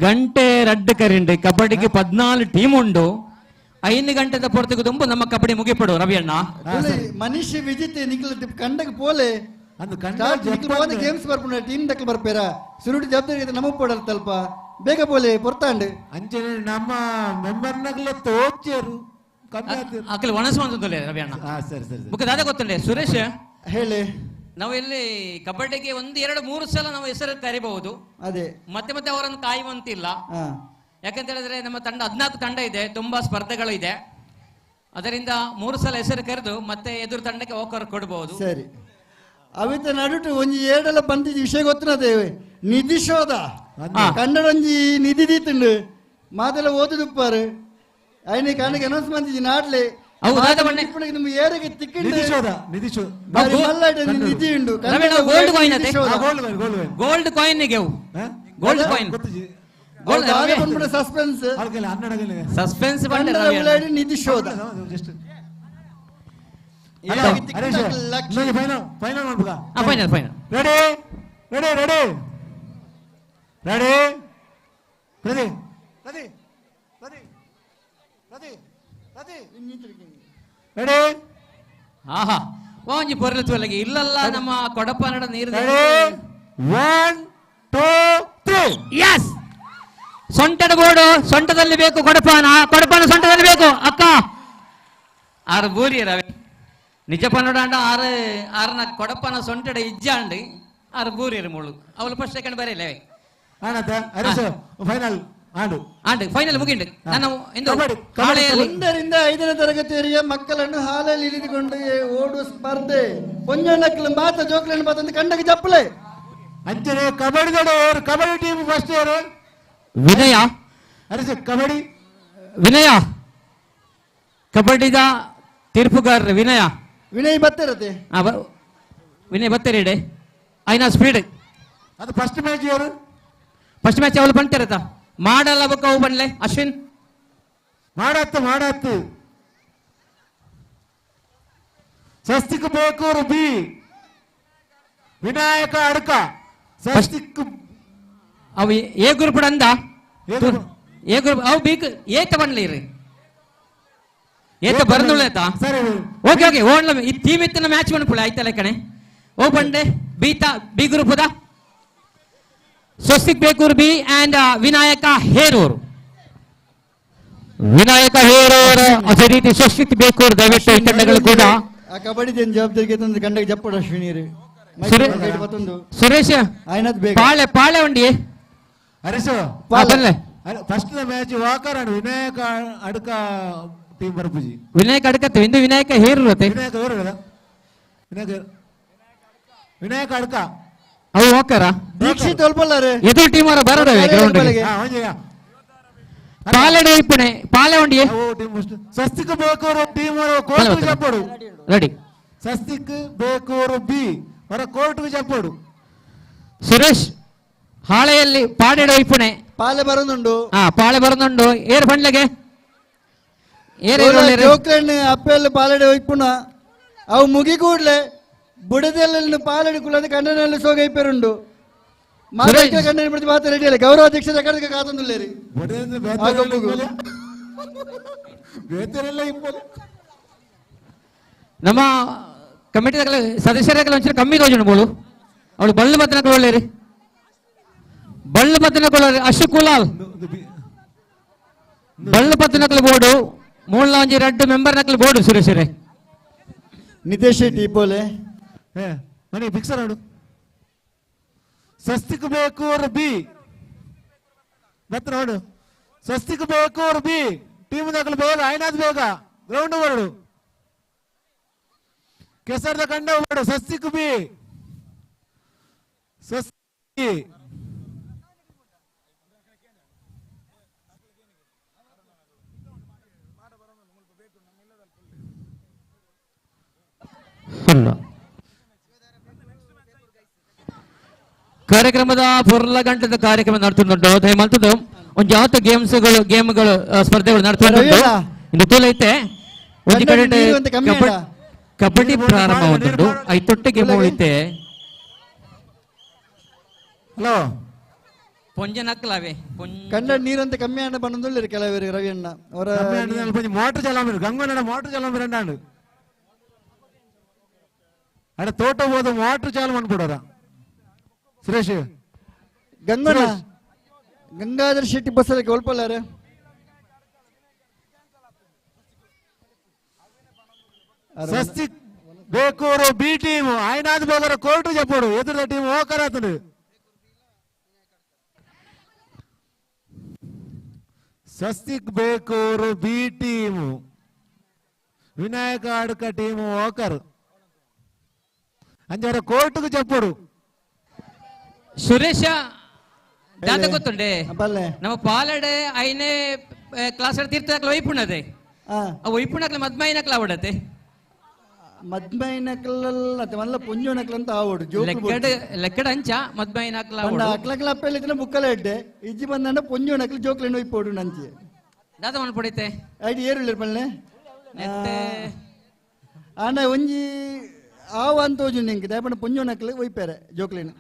ಗಂಟೆ ರಡ್ಡು ಕರಿಂಡು ಕಬಡ್ಡಿಗೆ 14 ಟೀಮ್ ಉಂಡು 5 ಗಂಟೆದ ಪೊರ್ತಿಗೆ ತುಂಬು ನಮ್ಮ ಕಬಡ್ಡಿ ಮುಗಿಪಡು ರವಿಯಣ್ಣ ಮನುಷ್ಯ ವಿಜಿತ್ ನಿಖಿಲ್ ಕಂಡಕ್ಕೆ ಪೋಲೆ ಗೇಮ್ಸ್ ಬರ್ಪುಂಡ ಟೀಮ್ ದಕ್ಕಲ್ ಬರ್ಪೇರ ಸುರುಟಿ ಜವಾಬ್ದಾರಿ ನಮಗ್ ಪಡಲ್ ತಲ್ಪ ಬೇಗ ಪೋಲೆ ಪೊರ್ತಾಂಡ್ ಅಂಚನೆ ನಮ್ಮ ಮೆಂಬರ್ನಗಲ ತೋಚೇರು ಅಕ್ಕಲ್ಲಿ ಒಣಸುವಂತಂದ್ರೆ ರವಿಯಣ್ಣ ಬುಕ್ಕ ದಾದ ಗೊತ್ತಂಡೆ ಸುರೇಶ್ ಹೇಳಿ ನಾವು ಇಲ್ಲಿ ಕಬಡ್ಡಿಗೆ 1 2 3 ಸಲ ನಾವು ಹೆಸರು ಕರಿಬಹುದು ಅದೇ ಮತ್ತೆ ಅವರನ್ನು ಕಾಯುವಂತಿಲ್ಲ ಯಾಕಂತ ಹೇಳಿದ್ರೆ ನಮ್ಮ ತಂಡ 14 ತಂಡ ಇದೆ ತುಂಬಾ ಸ್ಪರ್ಧೆಗಳು ಇದೆ ಅದರಿಂದ 3 ಸಲ ಹೆಸರು ಕರೆದು ಮತ್ತೆ ಎದುರು ತಂಡಕ್ಕೆ ಅವಕಾಶ ಕೊಡಬಹುದು ಸರಿ ಅವಿತ ನಡುಟು ಒಂಜಿ ಏಡೆಲ್ಲ ಬಂದಿದ್ದ ವಿಷಯ ಗೊತ್ತಿನದೇವೆ ನಿಧಿ ಶೋಧ ಕನ್ನಡ ಒಂಜಿ ನಿಧಿ ದೀತುಂಡು ಮಾತೆಲ್ಲ ಓದುದುಪ್ಪಾರು ಐನಿ ಕಣ್ಣಗೆ ಅನೌನ್ಸ್ ಮಾಡ್ತಿದ್ದಿ ನಾಡ್ಲೆ ಅವು ದಾದ ಬಣ್ಣ ನಿಮ್ಗೆ ಏರಿಗೆ ತಿಕ್ಕಿಂಡು ನಿಧಿ ಉಂಡು ಗೋಲ್ಡ್ ಕಾಯಿನ್ ಅದೇ ಗೋಲ್ಡ್ ಕಾಯಿನ್ ಗೆ ಅವು ಗೋಲ್ಡ್ ಕಾಯಿನ್ ಸಸ್ಪೆನ್ಸ್ ಸಸ್ಪೆನ್ಸ್ ನಿಧಿ ಶೋಧ final ready ready ready ready ready ready ready ready ಆಹಾ ಒಂಜಿ ಪೊರ್ಲು ತೋಲಗಿ ಇಲ್ಲಲ್ಲ ನಮ್ಮ ಕೊಡಪನಡ ನೀರು 1 2 3 ಯಸ್ ಸೊಂಟದ ಬೋರ್ಡು ಸೊಂಟದಲ್ಲಿ ಬೇಕು ಕೊಡಪಾನ ಸೊಂಟದಲ್ಲಿ ಬೇಕು ಅಕ್ಕ ಆರು ಬೂರಿ ರವಿ ನಿಜ ಪನ್ನಡ ಆರನ ಕೊಡಪನ ಸೊಂಟದ ಇಜ್ಜಾಂಡಿ ಆರು ಬೂರಿ ಮುಳು ಅವಳು ಫಸ್ಟ್ ಸೆಕೆಂಡ್ ಬರೀಲೇ ಫೈನಲ್ ಆಂಡ್ ಫೈನಲ್ ಮುಗಿಂಡು ನಾನು ಒಂದರಿಂದ 5ನೇ ತರಗತಿಯವರೆಗೆ ಮಕ್ಕಳನ್ನು ಹಾಲಲ್ಲಿ ಇಳಿದುಕೊಂಡು ಓಡುವ ಸ್ಪರ್ಧೆ ಪೊಂಜನಕ್ಕಲು ಮಾತ ಜೋಕ್ಲನ್ನು ಮಾತಂದು ಕಂಡಕ್ಕೆ ಚಪ್ಪಲೆ ಅಂಚನೆ ಕಬಡ್ಡಿ ಟೀಮ್ ಫಸ್ಟ್ ಇಯರ್ ವಿನಯ ಕಬಡ್ಡಿ ವಿನಯ ಕಬಡ್ಡಿದ ತೀರ್ಪುಗಾರರು ವಿನಯ್ ಬತ್ತಿರತ್ತೆ ವಿನಯ್ ಬತ್ತೇರಿಡೆ ಐನಾ ಸ್ಪೀಡ್ ಅದು ಫಸ್ಟ್ ಮ್ಯಾಚ್ ಅವಳು ಬಂತಿರತ್ತ ಮಾಡಲ್ಲ ಬಕ್ಕ ಅವು ಬನ್ಲೆ ಅಶ್ವಿನ್ ಮಾಡತ್ತು ಸ್ವಸ್ತಿಕ್ ಬೇಕೂರು ಬಿ ವಿನಾಯಕ ಅಡ್ಕ ಸ್ವಸ್ತಿಕ್ ಅವು ಎ ಗ್ರೂಪ್ ಅಂದ ಎ ಗ್ರೂಪ್ ಅವು ಬೀಕ್ ಏತ ಬನ್ಲೆ ಇರಿ ಏತ ಬರಂದುಳ್ಳೆತ ಓಕೆ ಓಣ್ಲ ಈ ಟೀಮ್ ಇತ್ತನ ಮ್ಯಾಚ್ ಬನ್ಪುಳ ಆಯ್ತಲ್ಲ ಕಣೆ ಓ ಬಂಡೆ ಬಿ ಗ್ರೂಪ್ ದ ಸ್ವಸ್ತಿಕ್ ಬೇಕೂರ್ ಬಿ ಅಂಡ್ ವಿನಾಯಕ ಹೇರೂರು ಅದೇ ರೀತಿ ಸ್ವಸ್ತಿಕ್ ಬೇಕೂರ್ ದಯವಿಟ್ಟು ಈ ತಂಡಗಳು ಕೂಡ ಕಬಡ್ಡಿ ಜವಾಬ್ದಾರಿಗೆ ತಂದು ಕಂಡಕ್ಕೆ ಜಪ್ಪಡ ಅಶ್ವಿನಿ ಸುರೇಶ್ ಪಾಳೆ ಉಂಡಿ ಫಸ್ಟ್ ಮ್ಯಾಚ್ ವಾಕರ್ ಅಂಡ್ ವಿನಾಯಕ ಅಡ್ಕ ಟೀಮ್ ಬರ್ಪುಜಿ ವಿನಾಯಕ ಅಡ್ಕತ್ತೆ ಇಂದು ವಿನಾಯಕ ಹೇರೂರು ವಿನಾಯಕ ಅಡ್ಕ ಅವು ಹೋಗ್ತಾರ ದೀಕ್ಷಿತ್ ಒಲ್ಪಲ್ಲಾರೆ ಎದುರು ಟೀಮ್ ಅವರ ಬರೋದವೆ ಗ್ರೌಂಡ್ ಪಾಲೆಡೆ ಇಪ್ಪಣೆ ಪಾಲೆ ಉಂಡಿ ಸ್ವಸ್ತಿಕ್ ಬೇಕೂರು ಟೀಮ್ ಕೋರ್ಟ್ చెప్పడు ರೆಡಿ ಸ್ವಸ್ತಿಕ್ ಬೇಕೂರು ಬಿ ಅವರ ಕೋರ್ಟ್ చెప్పడు ಸುರೇಶ್ ಹಾಳೆಯಲ್ಲಿ ಪಾಡೆಡೆ ಇಪ್ಪಣೆ ಪಾಲೆ ಬರುന്നുണ്ട് ಪಾಳೆ ಬರುന്നുണ്ട് ಏರ್ ಬಂಡ್ಲೆಗೆ ಜೋಕ್ರಣ್ಣ ಅಪ್ಪೆಲ್ಲ ಪಾಲೆಡೆ ಇಪ್ಪುಣ ಅವು ಮುಗಿ ಕೂಡ್ಲೆ ಬುಡದೆಲ್ಲ ಪಾಲಡಿ ಕುಲದ ಕಂಡನಲ್ಲಿ ಸೋಗೈಪೇರುಂಡು ಮಾತಾಡಿಕೆ ಕಂಡನ ಬಿಟ್ಟು ಮಾತು ರೆಡಿ ಅಲ್ಲ ಗೌರವಾಧ್ಯಕ್ಷರ ಕಡೆಗೆ ಕಾತಂದುಲ್ಲೇರಿ ನಮ್ಮ ಕಮಿಟಿ ಸದಸ್ಯರಾಗಲ್ಲ ಒಂಚೂರು ಕಮ್ಮಿ ತೋಜಣ ಬೋಳು ಅವಳು ಬಳ್ಳು ಬದನಕೊಳ್ಳೇರಿ ಬಳ್ಳು ಬದನಕೊಳ್ಳಿ ಅಶೋಕ್ ಕುಲಾಲ್ ಬಳ್ಳು ಬದನಕಲ್ ಬೋರ್ಡು ಮೂಲ ಒಂಜಿ 2 ಮೆಂಬರ್ ನಕಲ್ ಬೋರ್ಡು ಸುರೇಶರೇ ನಿತೇಶ್ ಶೆಟ್ಟಿ ಪೋಲೆ ಮನೆ ಫಿಕ್ಸರ್ ಆಡು ಸ್ವಸ್ತಿಕ್ ಬೇಕೂರ್ ಬಿ ಬತ್ತ ನೋಡು ಸ್ವಸ್ತಿಕ್ ಬೇಕೂರ್ ಬಿ ಟೀಮ್ ದಾಖಲು ಬೇಗ ಐನಾದ್ ಬೇಗ ಗ್ರೌಂಡ್ ಹೊರಡು ಕೆಸರ್ದ ಕಂಡ ಹೊರಡು ಸ್ವಸ್ತಿಕ್ ಬಿ ಕಾರ್ಯಕ್ರಮದ ಪೊರ್ಲ ಗಂಟದ ಕಾರ್ಯಕ್ರಮ ನಡೆಸುന്നുണ്ട് ದಯಮಾಡ್ತದ್ದು ಒಂದು ಯಾವತ್ತು ಗೇಮ್ಗಳು ಸ್ಪರ್ಧೆಗಳು ನಡೆಸುന്നുണ്ട് ಇನ್ನು ತೂಲ ಐತೆ ಒಂದು ಕಡೆ ಕಬಡ್ಡಿ ಪ್ರಾರಂಭ ಒಂದುಂಡು ಐತೊಟ್ಟೆ ಗೇಮ್ ಐತೆ ಹಲೋ ಪೊಂಜನಕ್ಕಲವೇ ಕಂಡ ನೀರಂತ ಕಮ್ಮಿ ಅಣ್ಣ ಬಂದು ಕೆಲವರಿಗೆ ರವಿ ಅಣ್ಣ ಅವರ ಮೋಟರ್ ಚಲಾಮಿರು ಗಂಗಣ್ಣ ಮೋಟರ್ ಚಲಾಮಿರು ಅಣ್ಣಾಂಡು ಅಡ ತೋಟ ಹೋದ ಮೋಟರ್ ಚಾಲು ಮಾಡ್ಬಿಡೋರ ಸುರೇಶ್ ಗಂಗಾಧರ್ ಶೆಟ್ಟಿ ಬಸ್ಸಲ್ಲಿ ಒಲ್ಪಲ್ಲಾರೆ ಸ್ವಸ್ತಿಕ್ ಬೇಕೂರು ಬಿ ಟೀಮ್ ఆయనాది బోగర కోర్టు చెప్పాడు ఎదురు టీం ఓకర్ అతను Swastik Bekur B team Vinayaka Adka team ఓకర్ ಅಂಜಾರ ಕೋರ್టుకు చెప్పాడు ಸುರೇಶ ದಾದ ಗೊತ್ತುಂಡೆ ನಮ್ಮ ಪಾಲಡೆ ಐನೇ ಕ್ಲಾಸ್ ತೀರ್ಥದಾಗಲ ವೈಪುಣ್ಣದೆ ಅವು ಇಪ್ಪುನಕ್ಲ ಮದ್ಮೈನಕ್ಲ ಆವಡತೆ ಮದ್ಮೈನಕ್ಲಲ್ಲ ಮಲ್ಲ ಪುಂಜೋನಕ್ಲ ಅಂತ ಆವಡು ಲೆಕ್ಕಡ ಅಂಚ ಮದ್ಮೈನಕ್ಲ ಅಕ್ಲಕ್ಲ ಅಪ್ಪೆಲ್ಲಿನ ಬುಕ್ಕಲ ಎಡ್ಡೆ ಇಜ್ಜಿ ಬಂದ ಪುಂಜೋನಕ್ಲ ಜೋಕ್ಲೆಂಡ್ ಒಯ್ಪೋಡು ನಂಚೆ ದಾದ ಮನ್ ಪಡಿತೆ ಐಡಿ ಏರುಳ್ಳಿ ಪಲ್ಲೆ ಆಂಡ ಒಂಜಿ ಆವು ಅಂತ ಹೋಜು ನಿಂಗೆ ದಯಪಂಡ ಪುಂಜೋನಕ್ಲ ಒಯ್ಪೇರೆ ಜೋಕ್ಲೆನ್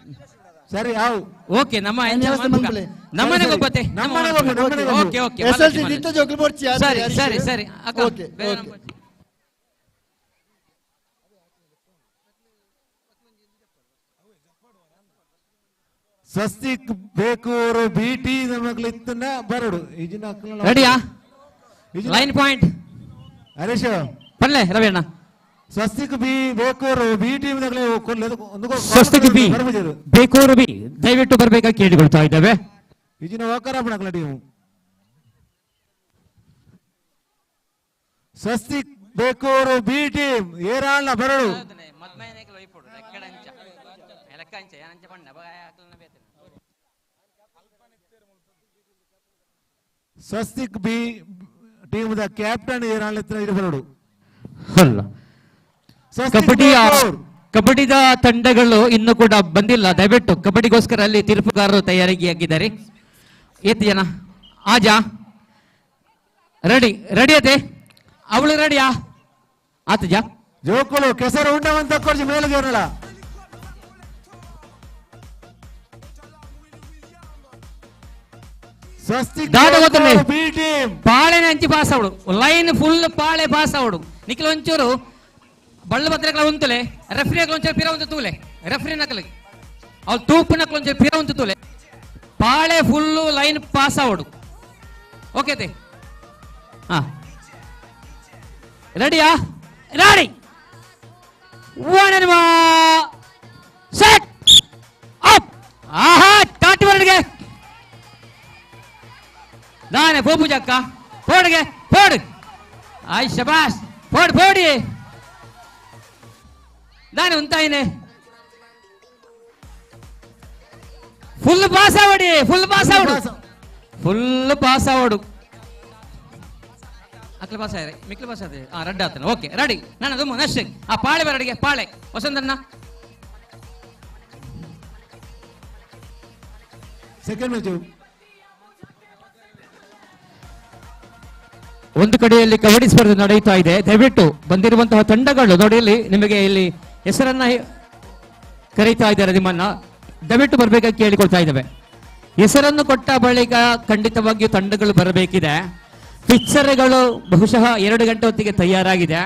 ಸರಿ ಆವು ಓಕೆ ನಮ್ಮ ನಮ್ಮನೆ ಗೊಬ್ಬತ್ತೆ ಓಕೆ ಓಕೆ ಎಸ್ಎಲ್ಸಿ ದಿತ್ತ ಜೋಕ್ಲು ಬರ್ಚಿ ಸರಿ ಸರಿ ಸರಿ ಓಕೆ ಸ್ವಸ್ತಿಕ್ ಬೇಕೂರು ಬಿಟಿ ನಮಗ್ಲಿತ್ತನ ಬರಡು ಈಜಿನ ರೆಡಿಯಾ ಲೈನ್ ಪಾಯಿಂಟ್ ಹರೀಶ್ ಪಲ್ಲೆ ರವಿಯಣ್ಣ Swastik B Bekur B team Swastik B Bekur B ದಯವಿಟ್ಟು ಬರ್ಬೇಕಾಗಿ ಕೇಳಿಕೊಳ್ತಾ ಇದ್ದೇವೆ ಈಜಿನ ವಾಕರಾಪಣಕ್ಲ team Swastik Bekur B team ಏರಾಳ ಬರಡು ಸ್ವಸ್ತಿಕ್ ಬಿ ಟೀಮ್ ದ ಕ್ಯಾಪ್ಟನ್ ಏರಾಳ ಇರಬರಡು ಅಲ್ಲ ಕಬಡ್ಡಿದ ತಂಡಗಳು ಇನ್ನು ಕೂಡ ಬಂದಿಲ್ಲ ದಯವಿಟ್ಟು ಕಬಡ್ಡಿಗೋಸ್ಕರ ಅಲ್ಲಿ ತೀರ್ಪುಗಾರರು ತಯಾರಿಯಾಗಿದ್ದಾರೆ ಎಷ್ಟು ಜನ ಆಜಾ ರೆಡಿ ರೆಡಿ ಅದೇ ಅವಳು ರೆಡಿಯಾ ಆತ ಜಾ ಜೋಕುಳು ಕೆಸರು ಉಂಡವಂತ ಕೊರ್ಜಿ ಮೇಲಿಗೆ ಇರಲ್ಲ ಪಾಳೆನೆ ಹಂಚಿ ಪಾಸ್ ಅವಡು ಲೈನ್ ಫುಲ್ ಪಾಳೆ ಪಾಸ್ ಅವಡು ನಿಖಿಲ್ ಒಂಚೂರು ಬಳ್ಳ ಭದ್ರಗಳ ಉಂತಲೆ ರೆಫ್ರಿ ಒಂಚೂರು ಪಿರ ಒಂದು ತೂಲೆ ರೆಫ್ರಿ ನಕಲಿ ಅವ್ರು ತೂಪು ನಕಲು ಒಂಚೂರು ಪಿರ ಒಂದು ತೂಲೆ ಪಾಳೆ ಫುಲ್ಲು ಲೈನ್ ಪಾಸ್ ಅವಡು ಓಕೆ ತೆ ಹಾ ರೆಡಿಯಾ ರೆಡಿ ಸೆಟ್ ಅಪ್ ಆಹಾ ಟಾಟಿ ಬರಡಿಗೆ ನಾನೇ ಬೋಬು ಜಕ್ಕ ಪೋಡ್ಗೆ ಪೋಡ್ ಆಯ್ ಶಬಾಸ್ ಪೋಡ್ ಪೋಡಿ ನಾನೇ ಉಂತಾಯಿನೆ ಫುಲ್ ಪಾಸ್ ಆವಡಿ ಫುಲ್ ಪಾಸ್ ಆವಡು ಫುಲ್ ಪಾಸ್ ಆವಡು ಅಕ್ಲ ಪಾಸ್ ಆಯ್ರೆ ಮಿಕ್ಲ ಪಾಸ್ ಆದ್ರೆ ರೆಡ್ ಆತನ ಓಕೆ ರೆಡಿ ನಾನು ಅದು ನೆಕ್ಸ್ಟ್ ಆ ಪಾಳೆ ಬರಡಿಗೆ ಪಾಳೆ ವಸಂತಣ್ಣ ಸೆಕೆಂಡ್ ಮ್ಯಾಚ್ ಒಂದು ಕಡೆಯಲ್ಲಿ ಕಬಡ್ಡಿ ಸ್ಪರ್ಧೆ ನಡೆಯುತ್ತಾ ಇದೆ ದಯವಿಟ್ಟು ಬಂದಿರುವಂತಹ ತಂಡಗಳು ನೋಡಿ ಇಲ್ಲಿ ನಿಮಗೆ ಇಲ್ಲಿ ಹೆಸರನ್ನ ಕರೀತಾ ಇದ್ದಾರೆ ನಿಮ್ಮನ್ನ ದಯವಿಟ್ಟು ಬರಬೇಕಾಗಿ ಕೇಳಿಕೊಳ್ತಾ ಇದ್ದೇವೆ ಹೆಸರನ್ನು ಕೊಟ್ಟ ಬಳಿಕ ಖಂಡಿತವಾಗಿಯೂ ತಂಡಗಳು ಬರಬೇಕಿದೆ ಪಿಕ್ಚರ್ಗಳು ಬಹುಶಃ 2 ಗಂಟೆ ಹೊತ್ತಿಗೆ ತಯಾರಾಗಿದೆ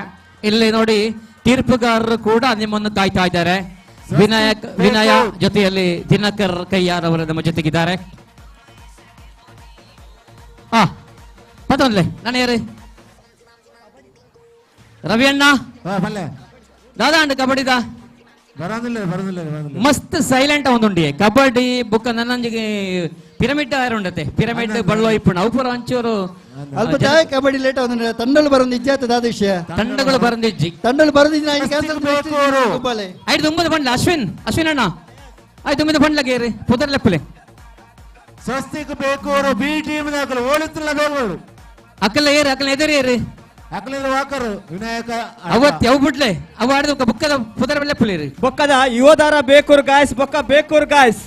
ಇಲ್ಲಿ ನೋಡಿ ತೀರ್ಪುಗಾರರು ಕೂಡ ನಿಮ್ಮನ್ನು ಕಾಯ್ತಾ ಇದ್ದಾರೆ ವಿನಯ ಜೊತೆಯಲ್ಲಿ ದಿನಕರ್ ಕೈಯಾರ್ ಅವರು ನಮ್ಮ ಜೊತೆಗಿದ್ದಾರೆ ಮತ್ತೊಂದ್ಲೆ ನಾನು ಯಾರು ರವಿ ಅಣ್ಣ ದಾದಾ ಅಂಡ್ ಕಬಡ್ಡಿದ ಮಸ್ತ್ ಸೈಲೆಂಟ್ ಒಂದುಂಡಿ ಕಬಡ್ಡಿ ಬುಕ್ಕ ನನ್ನಂಜಿಗೆ ಪಿರಮಿಡ್ ಉಂಡತೆ ಪಿರಮಿಡ್ ಬಳ್ಳ ಇಪ್ಪುಣ ಅವುಪುರ ಒಂಚೂರು ಅಲ್ಪ ಚಾಯ್ ಕಬಡ್ಡಿ ಲೇಟ್ ಆದ್ರೆ ತಂಡಗಳು ಬರಂದು ಇಜ್ಜಾತ ದಾದ ವಿಷಯ ತಂಡಗಳು ಬರಂದಿಜ್ಜಿ ತಂಡಗಳು ಬರಂದಿಜ್ಜಿ ಐದು ತುಂಬದ ಬಂಡ್ಲ ಅಶ್ವಿನ್ ಅಣ್ಣ ಐದು ತುಂಬದ ಬಂಡ್ಲಗೇರಿ ಪುದರ್ ಲೆಪ್ಪಲೆ ಸ್ವಸ್ತಿಕ್ ಬೇಕೂರು ಬಿ ಟೀಮ್ ಓಳಿತ್ತಿಲ್ಲ ಬೇಕೂರು ಅಕ್ಕಲ್ಲ ಏರಿ ಅಕ್ಕಲ್ಲ ಎದುರೇರಿ ಅಕ್ಕಲಿದ್ರ ವಾಕರು ವಿನಾಯಕ ಅವತ್ ಯಾವ ಬಿಡ್ಲೆ ಅವ ಆಡಿದ ಬುಕ್ಕದ ಪುದರ್ ಲೆಪ್ಪಲೇರಿ ಬೊಕ್ಕದ ಯುವದಾರ ಬೇಕೂರು ಗಾಯ್ಸ್ ಬೊಕ್ಕ Bekur guys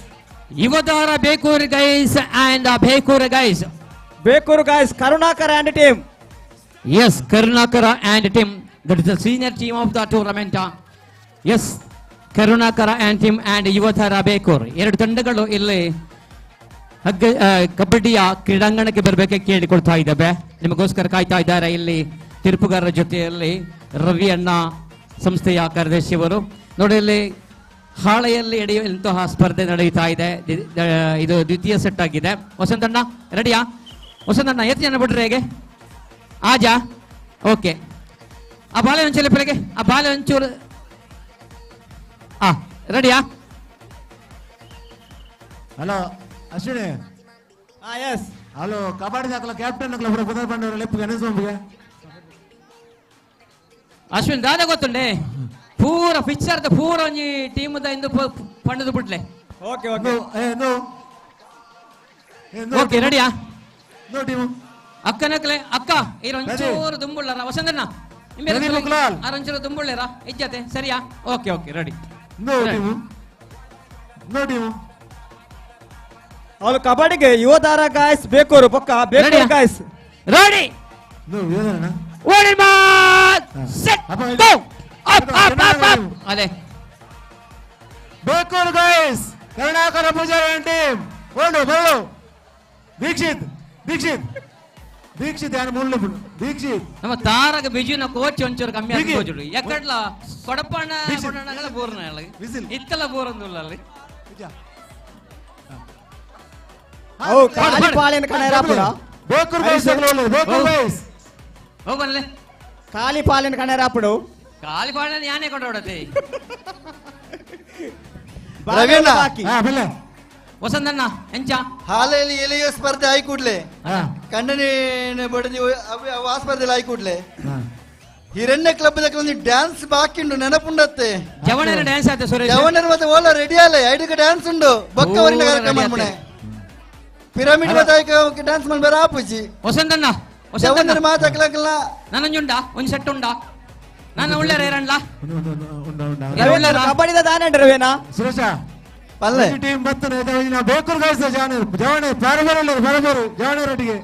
Yuvadhara Bekur guys and Bekur guys Bekur guys Karunakar and team yes Karunakara and team that is the senior team of the tournament yes Karunakara and team and Yuvadhara Bekur 2 ತಂಡಗಳು ಇಲ್ಲಿ ಕಬಡ್ಡಿಯ ಕ್ರೀಡಾಂಗಣಕ್ಕೆ ಬರಬೇಕೆ ಕೇಳಿಕೊಳ್ತಾ ಇದ್ದಾವೆ ನಿಮಗೋಸ್ಕರ ಕಾಯ್ತಾ ಇದ್ದಾರೆ ಇಲ್ಲಿ ತೀರ್ಪುಗಾರರ ಜೊತೆಯಲ್ಲಿ ರವಿ ಅಣ್ಣ ಸಂಸ್ಥೆಯ ಕಾರ್ಯದರ್ಶಿಯವರು ನೋಡಿ ಇಲ್ಲಿ ಹಾಳೆಯಲ್ಲಿ ಎಡೆಯುವಂತಹ ಸ್ಪರ್ಧೆ ನಡೆಯುತ್ತಾ ಇದೆ ಇದು ದ್ವಿತೀಯ ಸೆಟ್ ಆಗಿದೆ ವಸಂತಣ್ಣ ರೆಡಿಯಾ ವಸಂತಣ್ಣ ಎಷ್ಟು ಜನ ಬಿಡ್ರಿ ಹೇಗೆ ಆಜಾ ಓಕೆ ಆ ಬಾಳೆ ಒಂಚೂರು ಬೆಳಗ್ಗೆ ಆ ಬಾಳೆ ಒಂಚೂರು ರೆಡಿಯಾ hello Ashwini yes hello kabaddi ಹಾಕಲ ಕ್ಯಾಪ್ಟನ್ ಹಾಕಲ ಪುದರ್ ಬಂಡವರ ಲೆಪ್ಪಿಗೆ ಅನಿಸೋಂಬಿಗೆ ಅಶ್ವಿನ್ ದಾದ ಗೊತ್ತುಂಡೆ ಪೂರ ಪಿಕ್ಚರ್ ಪೂರ ಒಂಜಿ ಟೀಮ್ ಇಂದು ಪಂಡದು ಬಿಡ್ಲೆ ಓಕೆ ಓಕೆ ಓಕೆ ರೆಡಿಯಾ ನೋ ಟೀಮ್ ಅಕ್ಕನಕ್ಲೆ ಅಕ್ಕ ಈ ಒಂಚೂರು ದುಂಬುಳ್ಳರ ವಸಂತಣ್ಣ ಅರಂಚೂರು ದುಂಬುಳ್ಳೇರಾ ಇಜ್ಜತೆ ಸರಿಯಾ ಓಕೆ ಓಕೆ ರೆಡಿ ನೋಡಿ ಅವಳು ಕಬಡ್ಡಿಗೆ ಯುವತಾರ ಗಾಯ್ಸ್ ಬೇಕೂರು ಪಕ್ಕ ಬೇಕೂರು ಗಾಯ್ಸ್ ರೆಡಿ ಓಡಿ set go up up up up ಅಲೆ ಬೇಕೂರು ಗೈಸ್ ಕರುಣಾಕರ ಪೂಜಾರಿ ಟೀಮ್ ಓಡು ಬರಲು ದೀಕ್ಷಿತ್ ದೀಕ್ಷಿತ್ ದೀಕ್ಷಿತ್ ಯಾರು ಮುಳ್ಳು ದೀಕ್ಷಿತ್ ನಮ್ಮ ತಾರಗ ಬಿಜುನ ಕೋಚ್ ಒಂಚೂರು ಕಮ್ಮಿ ಆಗಿ ಕೋಚುಡು ಎಕ್ಕಡ್ಲ ಕೊಡಪಣ್ಣ ಕೊಡಣ್ಣಗಳ ಬೋರ್ನ ಇತ್ತಲ್ಲ ಬೋರ್ ಒಂದುಲ್ಲ ಅಲ್ಲಿ ಓ ಕಾಲಿ ಪಾಳೆನ ಕಣೇರಾಪುರ ಬೇಕೂರು ಗೈಸ್ ಬೇಕೂರು ಗೈಸ್ ಹೋಗಲ್ಲೇ ಕಾಲಿ ಪಾಳೆನ ಕಣೇರಾಪುಡು ಕಾಲಿ ಪಾಳೆನ ಯಾನೇ ಕೊಂಡೋಡತೆ ರವಿಯಣ್ಣ ವಸಂತಣ್ಣ ಎಂಚ ಹಾಲೆಯಲ್ಲಿ ಎಲೆಯೋ ಸ್ಪರ್ಧೆ ಆಯ್ ಕೂಡ್ಲೆ ಕಂಡನೆ ಬಡದಿ ಆ ಸ್ಪರ್ಧೆಯಲ್ಲಿ ಆಯ್ ಕೂಡ್ಲೆ ಹಿರಣ್ಯ ಕ್ಲಬ್ ಒಂದು ಡ್ಯಾನ್ಸ್ ಬಾಕಿ ಉಂಡು ನೆನಪುಂಡತ್ತೆ ಜವಣರ ಡ್ಯಾನ್ಸ್ ಆಯ್ತು ಸುರೇಶ್ ಜವಣರ ಮತ್ತೆ ಓಲ ರೆಡಿ ಅಲ್ಲ ಐಡಿಗೆ ಡ್ಯಾನ್ಸ್ ಉಂಡು ಬೊಕ್ಕವರಿನ ಕಾರ್ಯಕ್ರಮ ಮನೆ ಪಿರಮಿಡ್ ಮತ್ತೆ ಡ್ಯಾನ್ಸ್ ಮಾಡಿ ಬೇರೆ ಆಪುಜಿ ವಸಂತಣ್ಣ ಜವಣರ ಮಾತಾಡ್ಲಕ್ಕಲ್ಲ ನನ್ನಂಜುಂಡ ಒಂದು ಸೆಟ್ ಉಂಡ ನಾನು ಒಳ್ಳೆ ರೇರಣ್ಣ ಕಬಡ್ಡಿದ ದಾನೇಂದ್ರವೇನಾ ಸುರೇಶ ಪಲ್ಲೆ team ಬರ್ತನೆ Bekur guys ಜವಣೆ ಬರಬರು ಜವಣರೊಟ್ಟಿಗೆ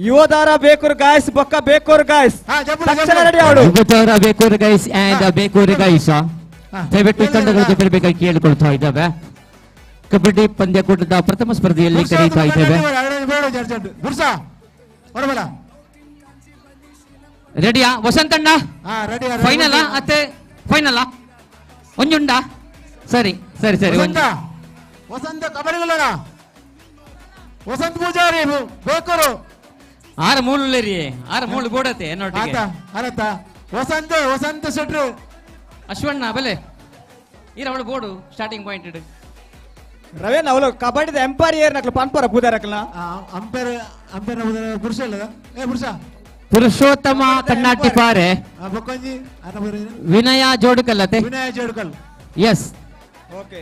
ಯುವತಾರ Bekur guys ಬೊಕ್ಕ ಬೇಕೂರು ಗಾಯ್ಸ್ ತಕ್ಷಣ ರೆಡಿ ಅವಳು ಯುವತಾರ Bekur guys and Bekur guys ದಯವಿಟ್ಟು ತಂಡಗಳು ಬರಬೇಕಾಗಿ ಕೇಳಿಕೊಳ್ತಾ ಇದ್ದಾವೆ ಕಬಡ್ಡಿ ಪಂದ್ಯಕೂಟದ ಪ್ರಥಮ ಸ್ಪರ್ಧೆಯಲ್ಲಿ ಕರೀತಾ ಇದ್ದೇವೆ ರೆಡಿಯಾ ವಸಂತಣ್ಣ ಫೈನಲ್ ಅತ್ತೆ ಫೈನಲ್ ಒಂಜುಂಡ ಸರಿ ಸರಿ ಸರಿ ವಸಂತ ಕಬಡ್ಡಿ ವಸಂತ ಪೂಜಾರಿ ಬೇಕೂರು 6 ಮೂಲು ರೀ 6 ಮೂಲು ಬೋಡತೆ എന്നോട്ടിಗೆ ಅರತ ವಸಂತ ಶೆಟ್ರು ಅಶ್ವಣ್ಣ ಬಲೆ ಇರ ಅವಳು ಬೋಡು ಸ್ಟಾರ್ಟಿಂಗ್ ಪಾಯಿಂಟ್ ಇಡು ರವೇನ್ ಅವಳು ಕಬಡ್ಡಿದ ಎಂಪೈರ್ ನಕ್ಲು ಪನ್ಪರ ಪೂದಾರಕ್ಲ ಅಂಪೈರ್ ಪುರುಷ ಅಲ್ಲ ಪುರುಷ ಪುರುಷೋತ್ತಮ ಕರ್ನಾಟಕ ಪಾರೆ ವಿನಯ ಜೋಡುಕಲ್ಲತೆ ವಿನಯ ಜೋಡುಕಲ್ ಎಸ್ ಓಕೆ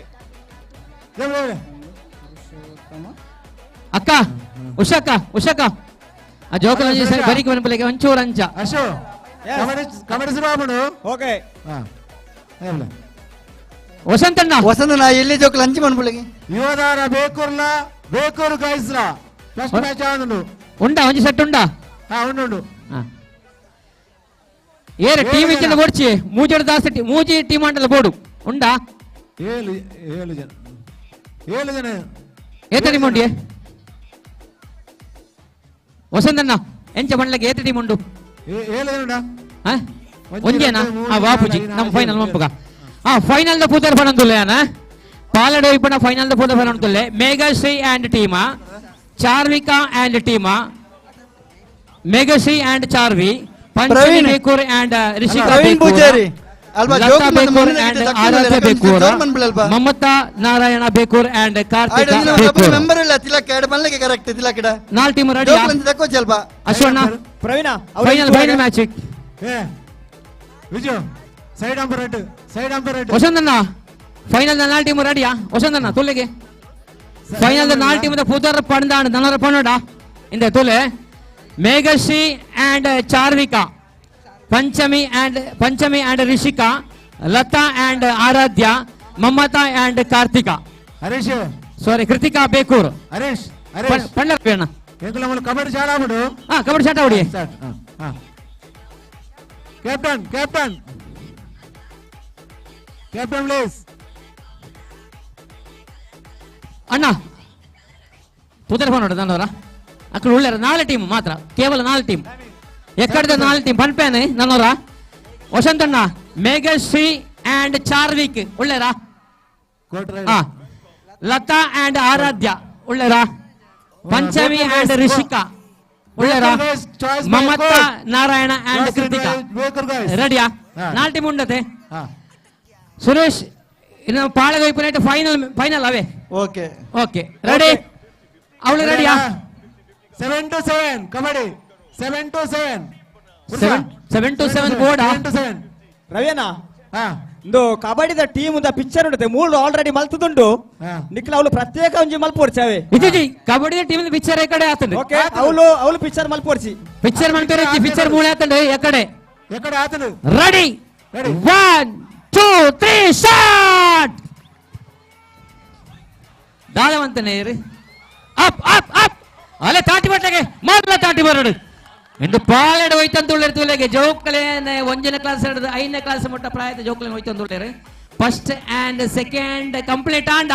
ಅಕ್ಕ ಉಷಕ್ಕ ಆ ಜೋಕಲ್ ಬರೀಕ್ ಬನ್ಪಲಿಗೆ ಒಂಚೂರು ಅಂಚ ಅಶೋ ಕಬಡ್ಡಿ ಶುರು ಓಕೆ ವಸಂತಣ್ಣ ವಸಂತಣ್ಣ ಎಲ್ಲಿ ಜೋಕಲ್ ಅಂಚಿ ಮನ್ಪುಳಿಗೆ ಯುವದಾರ ಬೇಕೂರು ಗೈಸ್ರ ಫಸ್ಟ್ ಮ್ಯಾಚ್ ಆಡುಂಡು ಉಂಡ ಒಂಜಿ ಸೆಟ್ ಉಂಡ ಉಂಡು ಏರೆ ಟೀಮ್ ಇಚ್ಚಿನ ಬೋಡ್ಚಿ ಮೂಜಿ ದಾಸ್ತಿ ಮೂಜಿ ಟೀಮ್ ಅಂಡಲ್ಲ ಬೋಡು ಉಂಡ 7 ಜನ ಏತ ಟೀಮ್ ಉಂಡಿ ವಸಂತಣ್ಣ ಎಂಚ ಬಂಡ್ಲಗೆ ಏತ ಟೀಮ್ ಉಂಡು 7 ಜನ ಒಂಜೇನಾ ವಾಪುಜಿ ನಮ್ಮ ಫೈನಲ್ ಮಂಪಗ ಫೈನಲ್ ದ ಪೂದರ್ ಪಣಂದುಲ್ಲೆನ ಪಾಲಡೆ ಇಪ್ಪಣ ಫೈನಲ್ ದ ಪೂದರ್ ಪಣಂದುಲ್ಲೆ Meghashree and team Charvika and team Meghashree and Charvi Panchami Bekur and Rishika Bekur Latha Bekur and Aradhya Bekur Mamatha Narayana Bekur and Karthika Bekur member ಇಲ್ಲ ತಿಲಕ ಎಡ ಮಲ್ಲಗೆ ಕರೆಕ್ಟ್ ತಿಲಕಡ 4 ಟೀಮ್ ರೆಡಿ ತಕೋ ಸ್ವಲ್ಪ ಅಶ್ವಣ್ಣ Praveen final match Vijay side umpire right ವಸಂತಣ್ಣ ಫೈನಲ್ 4 ಟೀಮ್ ರೆಡಿಯಾ ವಸಂತಣ್ಣ ತೊಲೆಗೆ ಫೈನಲ್ 4 ಟೀಮ್ ಪೂದರ್ ಪಂದಾಣ ನನರ ಪಣೋಡ ಇಂದ ತೊಲೆ Meghashree and Charvika Panchami and Rishika Latha and Aradhya Mamatha and Karthika Harish sorry Krithika Bekur Harish ಪಂಡರಣ್ಣ ಕಬಡ್ಡಿ ಚಾಡ ಆಗ್ಬಿಡು ಕಬಡ್ಡಿ ಚಾಟ ಹೊಡಿ ಕ್ಯಾಪ್ಟನ್ ಪ್ಲೀಸ್ ಅಣ್ಣ ಪುದರ್ ಫೋನ್ ನೋಡ ದಂಡವರ ಅక్కడ ಉಳ್ಳಾರ 4 ಟೀಮ್ ಮಾತ್ರ ಕೇವಲ 4 ಟೀಮ್ ಎಕ್ಕಡದ 4 ಟೀಮ್ ಪನ್ಪೇನೆ ನನ್ನವರ ವಸಂತಣ್ಣ ಮೇಘಶ್ರೀ ಆ್ಯಂಡ್ ಚಾರ್ವಿಕ್ ಉಳ್ಳಾರ ಲತಾ ಆ್ಯಂಡ್ ಆರಾಧ್ಯ ಉಳ್ಳಾರ ಪಂಚಮಿ ಆ್ಯಂಡ್ ರಿಷಿಕಾ ಉಳ್ಳಾರ ಮಮತಾ ನಾರಾಯಣ ಆ್ಯಂಡ್ ಕೃತಿಕಾ ರೆಡಿಯಾ 4 ಟೀಮ್ ಉಂಡತೆ ಸುರೇಶ್ ಇನ್ನು ಪಾಳಗೈಪುನೈಟ್ ಫೈನಲ್ ಅವೇ ಓಕೆ ರೆಡಿ ಅವಳು ರೆಡಿಯಾ 7 to 7 kabaddi 7 to 7 7 to 7 board ರವಿಯಣ್ಣ ಇಂದು ಕಬಡ್ಡಿದ ಟೀಮ್ ಪಿಕ್ಚರ್ ಉಂಟು ಮೂರು ಆಲ್ರೆಡಿ ಮಲ್ತದುಂಡು ನಿಕ್ಲ ಅವಳು ಪ್ರತ್ಯೇಕ ಒಂಜಿ ಮಲ್ಪೋರ್ಚಾವೆ ಇಜ್ಜಿ ಕಬಡ್ಡಿ ಟೀಮ್ ಪಿಕ್ಚರ್ ಈ ಕಡೆ ಆತಂಡು ಓಕೆ ಅವಳು ಪಿಕ್ಚರ್ ಮಲ್ಪೋರ್ಚಿ ಪಿಕ್ಚರ್ ಮಲ್ಪೇರಿ ಪಿಕ್ಚರ್ ಮೂಳೆ ಆತಂಡು ಎಕಡೆ ಆತನು ರೆಡಿ 1 2 3 ಸ್ಟಾರ್ಟ್ ದಾದವಂತನೇ ಇರು ಅಪ್ ಅಪ್ ಅಪ್ ಅಲೆ ತಾಟಿ ಬಟ್ಟೆಗೆ ಮೊದಲ ತಾಟಿ ಬರಡು ಎಂದು ಪಾಲೆಡ್ ಹೋಯ್ತಂತ ತುಲೆಗೆ ಜೋಕ್ಲೇನೆ 1ನೇ ಕ್ಲಾಸ್ ಹಿಡಿದು 5ನೇ ಕ್ಲಾಸ್ ಮುಟ್ಟ ಪ್ರಾಯದ ಜೋಕ್ಲೇನೆ ಹೋಯ್ತಂತ ಫಸ್ಟ್ ಅಂಡ್ ಸೆಕೆಂಡ್ ಕಂಪ್ಲೀಟ್ ಆಂಡ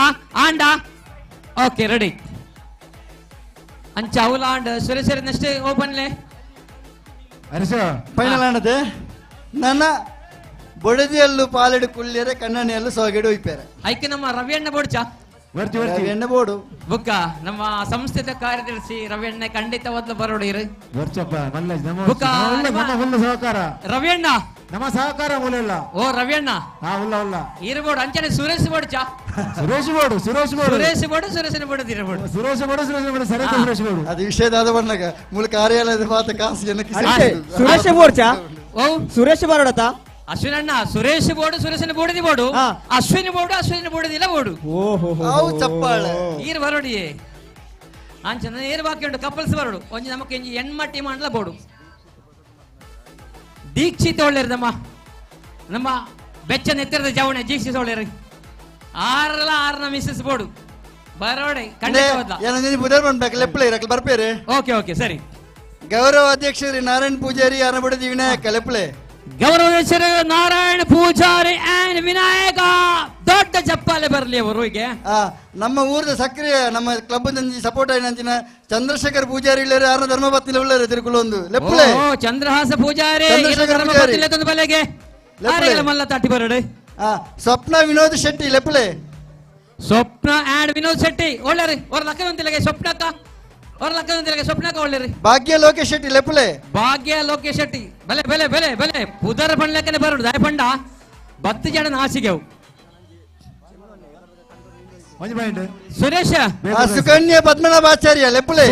ಓಕೆ ರೆಡಿ ಅಂಚ ಅವಲಾಂಡ್ ಸರಿ ಸರಿ ನೆಕ್ಸ್ಟ್ ಓಪನ್ಲೆ ಫೈನಲ್ ಆಣದೆ ನನ್ನ ಬೊಡದಿಯಲ್ಲೂ ಪಾಲೆಡು ಕುಳ್ಳಿಯರೆ ಕಣ್ಣನೆಯಲ್ಲೂ ಸೊಗಡು ಹೋಯ್ಪೇರೆ ಐಕೆ ನಮ್ಮ ರವಿಯಣ್ಣ ಬೋಡ್ಚಾ ಎಣ್ಣೆ ಬೋಡು ಬುಕ್ಕ ನಮ್ಮ ಸಂಸ್ಥೆದ ಕಾರ್ಯದರ್ಶಿ ರವಿಯಣ್ಣ ಖಂಡಿತ ಮೊದಲು ಬರೋಡಿರು ಸಹಕಾರ ರವಿಯಣ್ಣ ನಮ್ಮ ಸಹಕಾರ ಮೂಲೆಲ್ಲ ಓ ರವಿಯಣ್ಣ ಉಲ್ಲ ಇರ್ಬೋಡು ಅಂಚನೆ ಸುರೇಶ್ ಬೋಡ್ಚಾ ಸುರೇಶ್ ಬೋಡು ಸುರೇಶನ ಬೋಡು ಇರಬೋಡು ಸುರೇಶ್ ಬೋಡು ಸರಿ ಸುರೇಶ್ ಬೋಡು ಅದು ವಿಷಯದ ಬಂದಾಗ ಮೂಲ ಕಾರ್ಯಾಲಯದ ಮಾತ ಕಾಸು ಸುರೇಶ್ ಬೋಡ್ಚಾ ಓ ಸುರೇಶ್ ಬರೋಡತ ಅಶ್ವಿನಣ್ಣ ಸುರೇಶ್ ಬೋರ್ಡು ಸುರೇಶನ ಬೋರ್ಡಿ ಬೋರ್ಡು ಅಶ್ವಿನಿ ಬೋರ್ಡಿಲ್ಲ ಬೋರ್ಡು ಚಪ್ಪಾಳೆ ಈರ್ ಬರೋಡಿ ಅಂಚನ ಏರ್ ಬಾಕಿ ಉಂಟು ಕಪಲ್ಸ್ ಬರೋಡು ಒಂಜಿ ನಮಕ್ ಎಂಜಿ ಎಣ್ಮ ಟೀಮ್ ಅಂಡ್ಲ ಬೋಡು ದೀಕ್ಷಿತ್ ಒಳ್ಳೆರು ನಮ್ಮ ಬೆಚ್ಚನ ಎತ್ತರದ ಜವಣೆ ದೀಕ್ಷಿತ್ ಒಳ್ಳೆರು ಆರನ ಮಿಸ್ಸಸ್ ಬೋಡು ಬರೋಡೆ ಖಂಡಿತ ಬರ್ಪೇರೆ ಓಕೆ ಸರಿ ಗೌರವ ಅಧ್ಯಕ್ಷರು ನಾರಾಯಣ್ ಪೂಜಾರಿ ಯಾರ ಬಿಡದಿ ವಿನಾಯಕ ಲೆಪ್ಲೆ ಗೌರವೇಶ್ವರ ನಾರಾಯಣ ಪೂಜಾರಿ ಅಂಡ್ ವಿನಾಯಕ ದೊಡ್ಡ ಚಪ್ಪಾಲೆ ಬರಲಿ ಅವರು ಹೀಗೆ ನಮ್ಮ ಊರದ ಸಕ್ರಿಯ ನಮ್ಮ ಕ್ಲಬ್ ಸಪೋರ್ಟ್ ಆಯ್ನ ಚಂದ್ರಶೇಖರ್ ಪೂಜಾರಿ ಇಲ್ಲರೆ ಯಾರ ಧರ್ಮಪತ್ನಿ ಉಳ್ಳರೆ ತಿರುಕುಲೊಂದು ಲೆಪ್ಲೆ ಚಂದ್ರಹಾಸ ಪೂಜಾರಿ ಬಲೆಗೆ ಮಲ್ಲ ತಟ್ಟಿ ಬರಡೆ ಸ್ವಪ್ನ ವಿನೋದ್ ಶೆಟ್ಟಿ ಲೆಪ್ಲೆ ಸ್ವಪ್ನ ಅಂಡ್ ವಿನೋದ್ ಶೆಟ್ಟಿ ಒಳ್ಳೆ ಅವ್ರ ಲಕ್ಕವಂತಿಲೆಗೆ ಸ್ವಪ್ನಕ್ಕ ಸ್ವಪ್ನಕ್ಕ ಒಳ್ಳೆ ಭಾಗ್ಯ ಲೋಕೇಶ್ ಶೆಟ್ಟಿ ಲೆಪ್ಲೆ ಭಾಗ್ಯ ಲೋಕೇಶ್ ಶೆಟ್ಟಿ ಬೆಲೆ ಪುದರ್ ಪಂಡ್ಲಕ್ಕನೆ ಬರೋಡು ದಯಪಂಡ 10 ಜನ ನಾಸಿಗೆವು ಸುರೇಶ ಸುಕನ್ಯಾ ಪದ್ಮನಾಭಾಚಾರ್ಯ ಲೆಪ್ಲೆ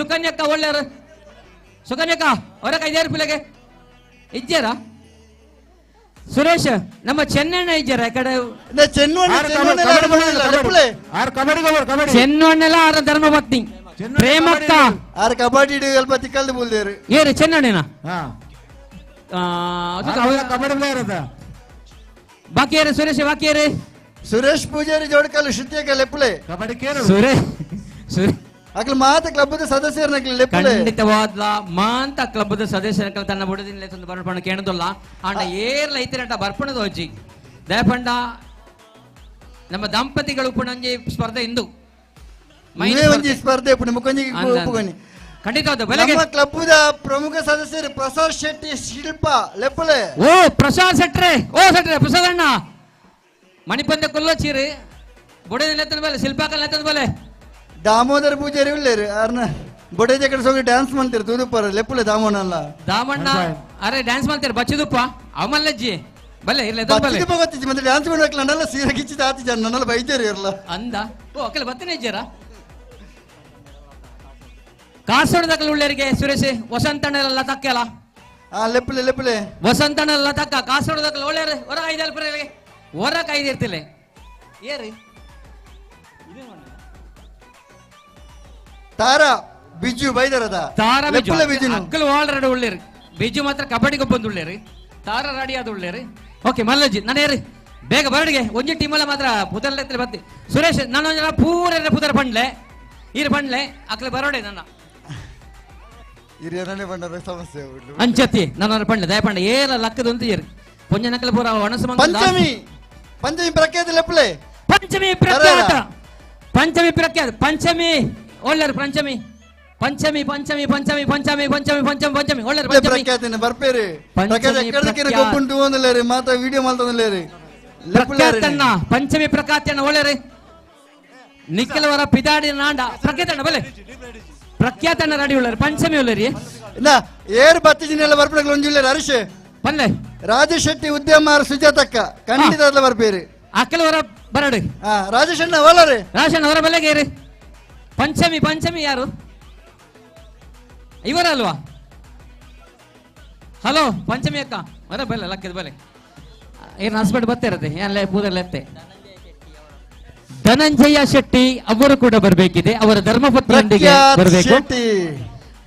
ಸುಕನ್ಯಕ್ಕ ಒಳ್ಳೆಯರು ಸುಕನ್ಯಕ್ಕ ಹೊರ ಕೈದೇರು ಪಿಲೆಗೆ ಇಜ್ಜಾರ ಸುರೇಶ್ ನಮ್ಮ ಚೆನ್ನಣ್ಣ ಇಜ್ಜಾರ ಕಡೆ ಚೆನ್ನಣ್ಣೆಲ್ಲ ಆರ ಧರ್ಮಪತ್ನಿ ಪ್ರೇಮಕ್ಕ ಆರ ಕಬಡ್ಡಿ ಅಲ್ಪ ತಿಕ್ಕಲ್ದು ಬೋಲ್ದೇರು ಏರು ಚೆನ್ನಣ್ಣನ ಕಬಡ್ಡಿ ಪ್ಲೇಯರ್ ಬಾಕಿ ಏರು ಸುರೇಶ್ ಬಾಕಿ ಏರು ಸುರೇಶ್ ಪೂಜಾರಿ ಜೋಡ್ಕಲ್ಲು ಶ್ರುತಿಯಕ ಲೆಪ್ಲೆ ಕಬಡ್ಡಿ ಕೇರು ಸುರೇಶ್ ಅಕ್ಲ ಮಾತ ಕ್ಲಬ್ದ ಸದಸ್ಯರನ್ನ ಲೆಪ್ಲೆ ಖಂಡಿತವಾದ ಮಾಂತ ಕ್ಲಬ್ದ ಸದಸ್ಯರ ತನ್ನ ಬುಡದಿಂದ ತಂದು ಬರ್ಪಣ ಕೇಣದಲ್ಲ ಆಂಡ ಏರ್ಲ ಐತಿರಟ ಬರ್ಪಣದ ಹೋಜಿ ದಯಪಂಡ ನಮ್ಮ ದಂಪತಿಗಳು ಪುಣಂಜಿ ಸ್ಪರ್ಧೆ ಇಂದು ಸ್ಪರ್ಧೆ ಮುಖಂಜಿ ಖಂಡಿತ ಕ್ಲಬ್ದ ಪ್ರಮುಖ ಸದಸ್ಯರು ಪ್ರಸಾದ್ ಶೆಟ್ಟಿ ಶಿಲ್ಪ ಲೆಪ್ಪಲೆ ಓ ಪ್ರಸಾದ್ ಶೆಟ್ರೆ ಪ್ರಸಾದ್ ಅಣ್ಣ ಮಣಿಪಂದ ಕೊಲ್ಲೋಚೀರಿ ಬುಡದಿಂದ ಬಲೆ ಶಿಲ್ಪಾಕಲ್ ಬಲೆ ದಾಮೋದರ ಪೂಜಾರಿ ಉಳ್ಳೇರು ಅರ್ನ ಬೊಡೆ ಕಡೆ ಹೋಗಿ ಡ್ಯಾನ್ಸ್ ಮಾಡ್ತಾರೆ ತುದುಪ್ಪರ ಲೆಪ್ಪಲೆ ದಾಮೋನಲ್ಲ ದಾಮಣ್ಣ ಅರೆ ಡ್ಯಾನ್ಸ್ ಮಾಡ್ತಾರೆ ಬಚ್ಚದುಪ್ಪ ಅವಮಲ್ಲಜ್ಜಿ ಬಲೆ ಇಲ್ಲ ಗೊತ್ತಿತ್ತು ಮತ್ತೆ ಡ್ಯಾನ್ಸ್ ಮಾಡ್ಬೇಕಲ್ಲ ನನ್ನೆಲ್ಲ ಸೀರೆ ಕಿಚ್ಚಿದ ಆತಿ ಜನ ನನ್ನೆಲ್ಲ ಬೈತಾರೆ ಇರಲ್ಲ ಅಂದ ಓ ಅಕ್ಕಲ್ಲ ಬತ್ತನೇ ಇದ್ದಾರ ಕಾಸೋಡದಕ್ಕಲ್ಲ ಉಳ್ಳೇರಿಗೆ ಸುರೇಶ್ ವಸಂತಣ್ಣೆಲ್ಲ ತಕ್ಕಲ್ಲ ಲೆಪ್ಪಲೆ ವಸಂತಣ್ಣೆಲ್ಲ ತಕ್ಕ ಕಾಸೋಡದಕ್ಕಲ್ಲ ಒಳ್ಳೆಯರು ಹೊರ ಐದಲ್ಪರಿಗೆ ಹೊರ ಕೈದಿರ್ತಿಲ್ಲ ಏರಿ ತಾರಾ ಬಿಜು ಬೈದರದ ತಾರಾ ಬಿಜು ಅಕ್ಕಲು ಆಲ್ರೆಡಿ ಉಳ್ಳೇರಿ ಬಿಜು ಮಾತ್ರ ಕಬಡ್ಡಿಗೆ ಬಂದು ಉಳ್ಳೇರಿ ತಾರಾ ರೆಡಿ ಆದ ಉಳ್ಳೇರಿ ಓಕೆ ಮಲ್ಲಜ್ಜಿ ನಾನೇರಿ ಬೇಗ ಬರಡಿಗೆ ಒಂಜಿ ಟೀಮಲ್ಲ ಮಾತ್ರ ಪುದರ್ಲೆತ್ತಲೆ ಬತ್ತಿ ಸುರೇಶ್ ನಾನು ಪೂರ ಪುದರ್ ಪಂಡ್ಲೆ ಈರು ಪಂಡ್ಲೆ ಅಕ್ಕಲೆ ಬರೋಡೆ ನನ್ನ ಸಮಸ್ಯೆ ಅಂಚತ್ತಿ ನಾನು ಪಂಡ್ಲೆ ದಯಪಂಡ ಏರ ಲಕ್ಕದ ಅಂತ ಏರಿ ಪೊಂಜ ನಕ್ಕಲ ಪೂರ ಒಣಸ ಪಂಚಮಿ ಪ್ರಖ್ಯಾತ ಲೆಪ್ಪಲೆ ಪಂಚಮಿ ಪ್ರಖ್ಯಾತ ಪಂಚಮಿ ಒಳ್ಳೆರು ಪಂಚಮಿ ಒಳ್ಳೆರು ಪ್ರಖ್ಯಾತ ಬರ್ಪೇರಿ ಗೊಬ್ಬುಂಟು ಒಂದಲ್ಲೇರಿ ಮಾತಾ ವಿಡಿಯೋ ಮಾಡ್ತಂದಲ್ಲೇರಿ ಪ್ರಖ್ಯಾತಣ್ಣ ಪಂಚಮಿ ಪ್ರಖ್ಯಾತಣ್ಣ ಒಳ್ಳೆರಿ ನಿಖಿಲವರ ಪಿದಾಡಿ ನಾಂಡ ಪ್ರಖ್ಯಾತಣ್ಣ ಬಲೆ ಪ್ರಖ್ಯಾತಣ್ಣ ರೆಡಿ ಉಳ್ಳರು ಪಂಚಮಿ ಉಳ್ಳರಿ ಏರ್ ಬತ್ತಿ ಜಿನೆಲ್ಲ ಬರ್ಪಡಗಳು ಒಂಜುಳ್ಳೇರಿ ಹರೀಶ್ ಪಲ್ಲೆ ರಾಜೇಶ್ ಶೆಟ್ಟಿ ಉದ್ಯಮ ಸುಜಾತಕ್ಕ ಖಂಡಿತ ಬರ್ಪೇರಿ ಅಕ್ಕಲವರ ಬರಡು ರಾಜೇಶ್ ಅಣ್ಣ ಒಲ್ಲರಿ ರಾಜಣ್ಣ ಅವರ ಬಲೆಗೇರಿ ಪಂಚಮಿ ಯಾರು ಇವರಲ್ವಾ ಹಲೋ ಪಂಚಮಿ ಅಕ್ಕ ಬರ ಬಲೆ ಲಕ್ಕದ ಬಲೆ ಏನು ಹಸ್ಬೆಂಡ್ ಬರ್ತಿರತ್ತೆ ಎಲ್ಲ ಪೂರೈತೆ. ಧನಂಜಯ ಶೆಟ್ಟಿ ಅವರು ಕೂಡ ಬರಬೇಕಿದೆ, ಅವರ ಧರ್ಮಪತ್ನಿಯೊಂದಿಗೆ ಬರಬೇಕು.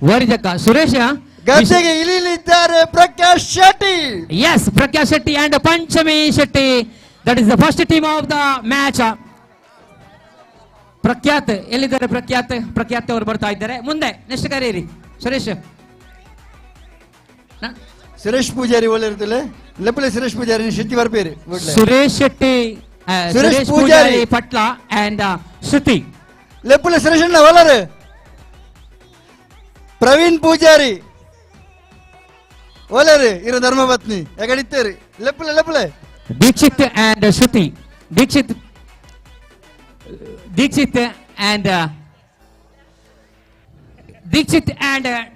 ವರಿಜಕ್ಕ ಸುರೇಶ ಗದ್ದೆಗೆ ಇಳಿಲಿದ್ದಾರೆ Prakash Shetty. Yes, Prakash Shetty and Panchami Shetty, that is the first team of the match. Prakhyath ಎಲ್ಲಿದ್ದಾರೆ? ಪ್ರಖ್ಯಾತ್ ಅವರು ಬರ್ತಾ ಇದ್ದಾರೆ. ಮುಂದೆ ನೆಕ್ಸ್ಟ್ ಕರೀರಿ ಸುರೇಶ್ ಪೂಜಾರಿ ಒಳ್ಳೆ ಇರ್ತದೆ. ಲೆಪ್ಪಲೆ ಸುರೇಶ್ ಪೂಜಾರಿ ಶೆಟ್ಟಿ ಬರ್ಬೇರಿ. ಸುರೇಶ್ ಶೆಟ್ಟಿ, ಸುರೇಶ್ ಪೂಜಾರಿ ಪಟ್ಲ ಅಂಡ್ ಶ್ರುತಿ. ಲೆಪ್ಪಲೆ ಸುರೇಶ್ ಅಣ್ಣ ಒಳ್ಳರು. ಪ್ರವೀಣ್ ಪೂಜಾರಿ ಒಳ್ಳರು ಇರೋ ಧರ್ಮಪತ್ನಿ ಯಾಕಡಿತ್ತೇರಿ. ಲೆಪ್ಪಲೆ Dikshit and Shruthi. Dikshit and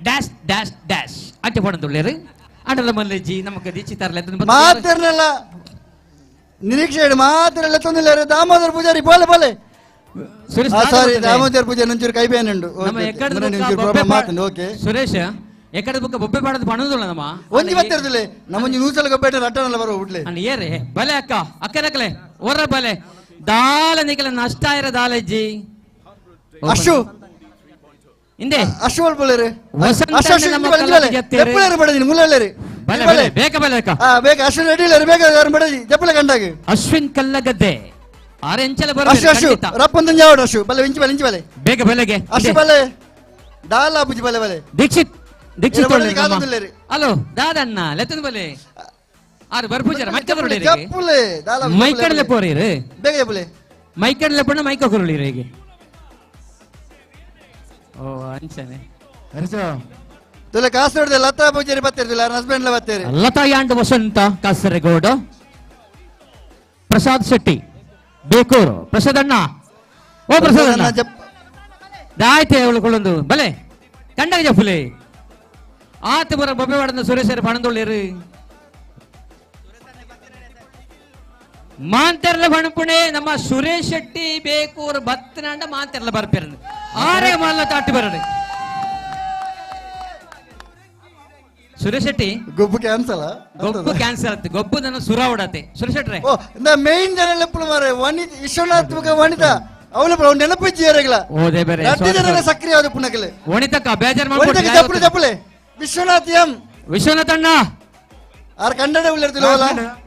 dash dash dash ಅಟ್ಟೆ ಪಡಂದುಳ್ಳೇರು ಅಂಡಲ ಮಲ್ಲೆಜ್ಜಿ ನಮಗೆ ದೀಕ್ಷಿತ್ ಮಾತಿರ್ನಲ್ಲ ನಿರೀಕ್ಷೆ ಮಾತಿರಲ್ಲ ತೊಂದಿಲ್ಲ. ದಾಮೋದರ್ ಪೂಜಾರಿ ಬೋಲೆ ಸಾರಿ ದಾಮೋದರ್ ಪೂಜಾರಿ ಒಂಚೂರು ಕೈ ಬೇನೆ ಉಂಡು. ಓಕೆ ಸುರೇಶ್ ಎಕಡೆ ಬುಕ್ಕ ಬೊಬ್ಬೆ ಪಾಡದು ಪಣದುಲ್ಲ ನಮ್ಮ ಒಂಜಿ ಬತ್ತಿರದಿಲ್ಲ ನಮ್ಮೊಂಜಿ ನೂಸಲ ಗೊಬ್ಬೆ ಅಟ್ಟನಲ್ಲ ಬರೋ ಹುಡ್ಲೆ ಏರೆ ಬಲೆ ಅಕ್ಕನಕಲೆ ಓರ ಬಲೆ ದಾಲ ನಿಕಲ ನಷ್ಟ ಇರ ದಾಲಜ್ಜಿ ಅಶು ಹಿಂದೆ ಅಶು ಒಳ್ಳೆ ಅಶ್ವಿನ್ ಕಲ್ಲಗದ್ದೆ ದೀಕ್ಷಿತ್ ಹಲೋ ದಾದಣ್ಣ ಲೆತ್ತದ ಬಲೆ ಆರು ಬರ್ಪೂಜಾರ ಮೈಕಡಲೆ ಪೋರೀರು ಮೈಕಡಲೆ ಪಣ್ಣ ಮೈಕ ಕೊರಳಿರು ಹೇಗೆ ಓ ಅಂಚನೆ ಕಾಸರಗೋಡು ಲತಾ ಪೂಜಾರಿ ಬರ್ತಿರ್ತಿಲ್ಲ ಹಸ್ಬೆಂಡ್ ಬರ್ತಾರೆ. ಲತಾ ಯಾಂಡ್ ವಸಂತ ಕಾಸರಗೋಡು. ಪ್ರಸಾದ್ ಶೆಟ್ಟಿ ಬೇಕೂರು. ಪ್ರಸಾದ್ ಅಣ್ಣ ಓ ಪ್ರಸಾದ್ ಅಣ್ಣ ದಾಯ್ತೆ ಅವಳುಕೊಳ್ಳೊಂದು ಬಲೆ ಕಂಡಾಗ ಜಪ್ಪುಲೆ ಆತ ಬರ ಬೊಬ್ಬೆ ಮಾಡದ ಸುರೇಶರ ಪಣದೊಳ್ಳೇರು ಮಾಂತೆರ್ಲ ಬಣಪುಣೆ ನಮ್ಮ ಸುರೇಶ್ ಶೆಟ್ಟಿ ಬೇಕೂರು ಬತ್ತನಂಡ ಮಾಂತೆರ್ಲ ಬರ್ಪೇರ ಆರೇ ಮಲ್ಲ ತಾಟಿ ಬರಡೆ ಸುರೇಶ್ ಶೆಟ್ಟಿ ಗೊಬ್ಬು ಕ್ಯಾನ್ಸಲ್ ಆಗುತ್ತೆ. ಗೊಬ್ಬು ನನ್ನ ಸುರ ಹೊಡತೆ ಸುರೇಶ್ ಶೆಟ್ರೆ ಮೇನ್ ಜನ ಲೆಪ್ಪಲು ಮಾರೆ ವನಿತ ವಿಶ್ವನಾಥ್ ವನಿತ ಅವಳು ನೆನಪಿಜ್ಜಿ ಓದೇ ಬೇರೆ ಸಕ್ರಿಯ ಪುನಕಲೆ ವನಿತಕ್ಕ ಬೇಜಾರ್ ಜಪ್ಪಲೆ ವಿಶ್ವನಾಥ್ ಎಂ ವಿಶ್ವನಾಥ್ ಅಣ್ಣ ಆರ್ ಕನ್ನಡ ಉಳ್ಳಿರ್ತಿಲ್ಲ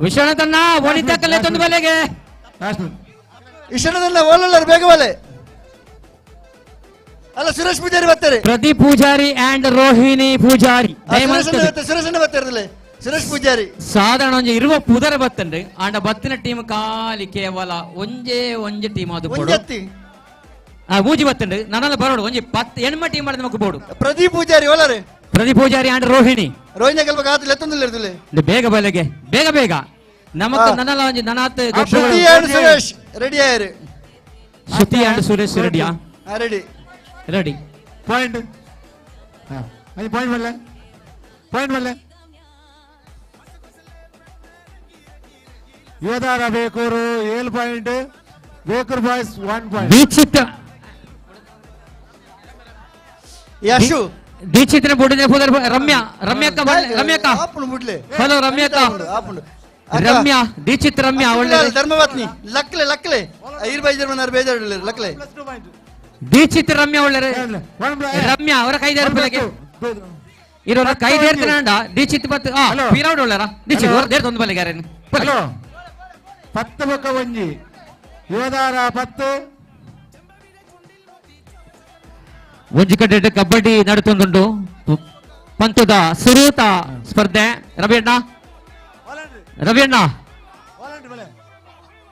ವಿಶ್ವನಾಥ್ ಅಣ್ಣ ವನಿತಕ್ಕಲೆ ತಂದು ಬಲೆಗೆ ವಿಶ್ವನಾಥ್ ಓಲಲ್ಲರು ಬೇಗ ಬಲೆ ಅಲ್ಲ ಸುರೇಶ್ ಪೂಜಾರಿ ಬರ್ತಾರೆ. ಪ್ರದೀಪ್ ಪೂಜಾರಿ ಅಂಡ್ ರೋಹಿಣಿ ಪೂಜಾರಿ ಸುರೇಶ್ ಬರ್ತಾರೆ. ಸುರೇಶ್ ಪೂಜಾರಿ ಸಾಧಾರಣ ಒಂಜಿ ಇರುವ ಪುದರ ಬತ್ತಂಡು ಆಂಡ ಬತ್ತಿನ ಟೀಮ್ ಕಾಲಿ ಕೇವಲ ಒಂಜೆ ಟೀಮ್ ಅದು ಮೂಜಿ ಬತ್ತಂಡು ನನ್ನೆಲ್ಲ ಬರೋಡು ಒಂಜಿ 10 ಎಣ್ಮ ಟೀಮ್ ಮಾಡಿದ ಮಕ್ಕ ಬೋಡು. ಪ್ರದೀಪ್ ಪೂಜಾರಿ ಒಳರೆ ಪ್ರದೀಪ್ ಪೂಜಾರಿ ಅಂಡ್ ರೋಹಿಣಿ ಬೇಗ ಬಲೆಗೆ ಬೇಗ ನಮಕ್ ನನ್ನಲ್ಲ ಒಂಜಿ ನನಾತ್ ಸುರೇಶ್ ರೆಡಿ ಆಯ್ರು. ಶ್ರುತಿ ಅಂಡ್ ಸುರೇಶ್ ರೆಡಿಯಾ? ರೆಡಿ ಪಾಯಿಂಟ್ ಬಲ್ಲೆ Yodhara Bekur 7 point Bekur boys 1 point. Dikshit Yashu ದೀಕ್ಷಿತ್ನ ಬುಡಿನ ಪುದರ್ ರಮ್ಯಾ ಹಲೋ ರಮ್ಯಾ ದೀಕ್ಷಿತ್ ರಮ್ಯಾ ಒಳ್ಳೆ ಧರ್ಮಪತ್ನಿ ಲಕ್ಲೆ ಲಕ್ಲೆ ದೀಕ್ಷಿತ್ ರಮ್ಯಾ ಒಳ್ಳೆ ರಮ್ಯಾ ಅವರ ಕೈದಾರ ಇರೋರ ಕೈದೇರ್ತಾನ ದೀಕ್ಷಿತ್ ಬತ್ ಪೀರಾಡ್ ಒಳ್ಳೆರ ದೀಕ್ಷಿತ್ ದೇರ್ ಬಲೆಗೆ ಹಲೋ 10 ಬೊಕ್ಕ ಒಂಜಿ ಯೋಧಾರ 10 ಒಂಜಿ ಕಡೆ ಕಬಡ್ಡಿ ನಡುತ್ತೊಂದುಂಡು ಪಂತದ ಸುರೂತ ಸ್ಪರ್ಧೆ. ರವಿಯಣ್ಣ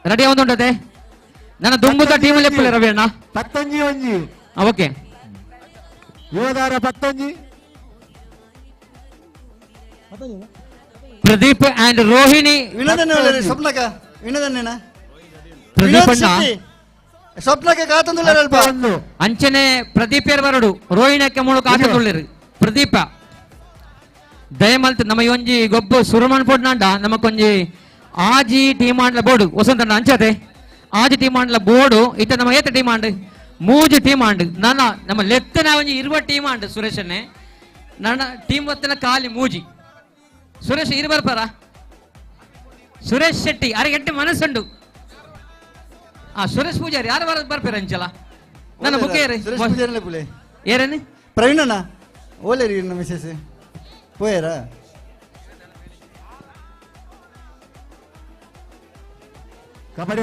ರೆಡಿ ಆಗುಂಟದೆ ನನ್ನ ದುಂಬುದ ಟೀಮಲ್ಲಿ ಎಪ್ಪಲೆ ರವಿಯಣ್ಣ 11 ಒಂಜಿ ಓಕೆ ಯೋಧಾರ 11 ಪ್ರದೀಪ್ ಅಂಡ್ ರೋಹಿಣಿ ಪ್ರದೀಪ್ ಅಣ್ಣ ಸ್ವಪ್ನಕ್ಕೆ ಕಾತಂದುಳ್ಳರಲ್ಪ ಅಂಚನೆ ಪ್ರದೀಪ್ ಬರಡು ರೋಹಿಣಕ್ಕೆ ಮೂಲಕ ಆಟದುಳ್ಳರು ಪ್ರದೀಪ ದಯಮಲ್ತ್ ನಮ್ಮ ಒಂಜಿ ಗೊಬ್ಬು ಸುರಮನ್ ಪೊಡ್ನಾಂಡ ನಮಕೊಂಜಿ ಆಜಿ ಟೀಮಾಂಡ್ಲ ಬೋರ್ಡು ವಸಂತ ಅಂಚತೆ ಆಜಿ ಟೀಮಾಂಡ್ಲ ಬೋರ್ಡು ಇತ್ತ ನಮ್ಮ ಏತ ಟೀಮಾಂಡ್ ಮೂಜಿ ಟೀಮಾಂಡ್ ನಮ್ಮ ಲೆತ್ತನ ಒಂಜಿ ಇರುವ ಟೀಮಾಂಡ್ ಸುರೇಶನ್ನೇ ನನ್ನ ಟೀಮ್ ಒತ್ತನ ಕಾಲಿ ಮೂಜಿ ಸುರೇಶ್ ಬರ್ಪಾರ ಸುರೇಶ್ ಶೆಟ್ಟಿ ಅರಗೆಟ್ಟೆ ಮನಸ್ಸುಂಡು ಸುರೇಶ್ ಪೂಜಾರಿ ಯಾರು ಬರ್ಪೇರ ಅಂಚಲ ನನ್ನ ಬುಕ್ ಏರೇನು ಪ್ರವೀಣಣ್ಣ ಓಲೇರಿ ಮಿಸಸ್ ಪೋಯರ ಕಬಡ್ಡಿ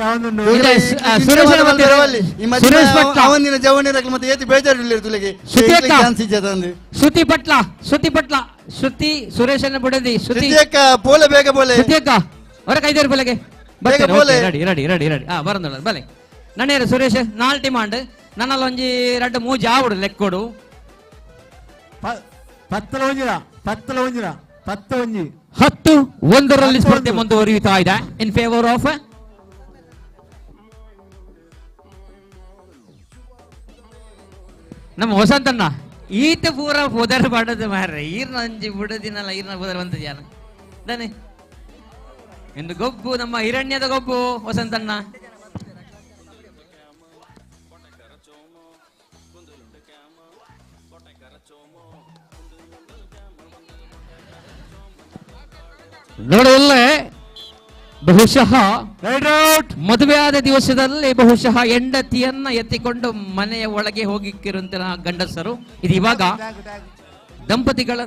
ಅವನಿನ ಜವನಿರಕ್ಕೆ ಮತ್ತೆ ಏತಿ ಬೇಜಾರು ತುಲೆಗೆ ಶ್ರುತಿ ಪಟ್ಲ ಶ್ರುತಿ ಸುರೇಶನ ಬಿಡದಿ ಶ್ರುತಿ ಪೋಲೆ ಬೇಗ ಪೋಲೆ ಶ್ರುತಿಯಕ್ಕ ಹೊರ 5 ರೂಪಾಯಿಗೆ ರೆಡಿ ರೆಡಿ ರೆಡಿ ರೆಡಿ ಬರಂದಳ ಬಲೆ ನನ್ನೇರು ಸುರೇಶ್ ನಾಲ್ ಡಿಮಾಂಡ್ ನನ್ನಲ್ಲಿ ಒಂಜಿ 2 ಮೂಜಿ ಆವಡು ಲೆಕ್ಕೊಡು 10-1 ಸ್ಪರ್ಧೆ ಮುಂದುವರಿಯುತ್ತಾ ಇದೆ ಇನ್ ಫೇವರ್ ಆಫ್ ನಮ್ಮ ವಸಂತಣ್ಣ ಈತ ಪೂರ ಪುದರ್ ಪಡದು ಮಾರ್ರೆ ಈರ್ನ ಅಂಜಿ ಬಿಡದಿನಲ್ಲ ಈರ್ನ ಪುದರ್ ಬಂದ ಜಾನ ದನೆ ಎಂದು ಗೊಬ್ಬು ನಮ್ಮ ಹಿರಣ್ಯದ ಗೊಬ್ಬು ವಸಂತಣ್ಣ ನೋಡಲ್ಲೇ ಬಹುಶಃ ಮದುವೆಯಾದ ದಿವಸದಲ್ಲಿ ಬಹುಶಃ ಹೆಂಡತಿಯನ್ನ ಎತ್ತಿಕೊಂಡು ಮನೆಯ ಒಳಗೆ ಹೋಗಿಕ್ಕಿರುವಂತಹ ಗಂಡಸರು ಇದು ಇವಾಗ ದಂಪತಿಗಳ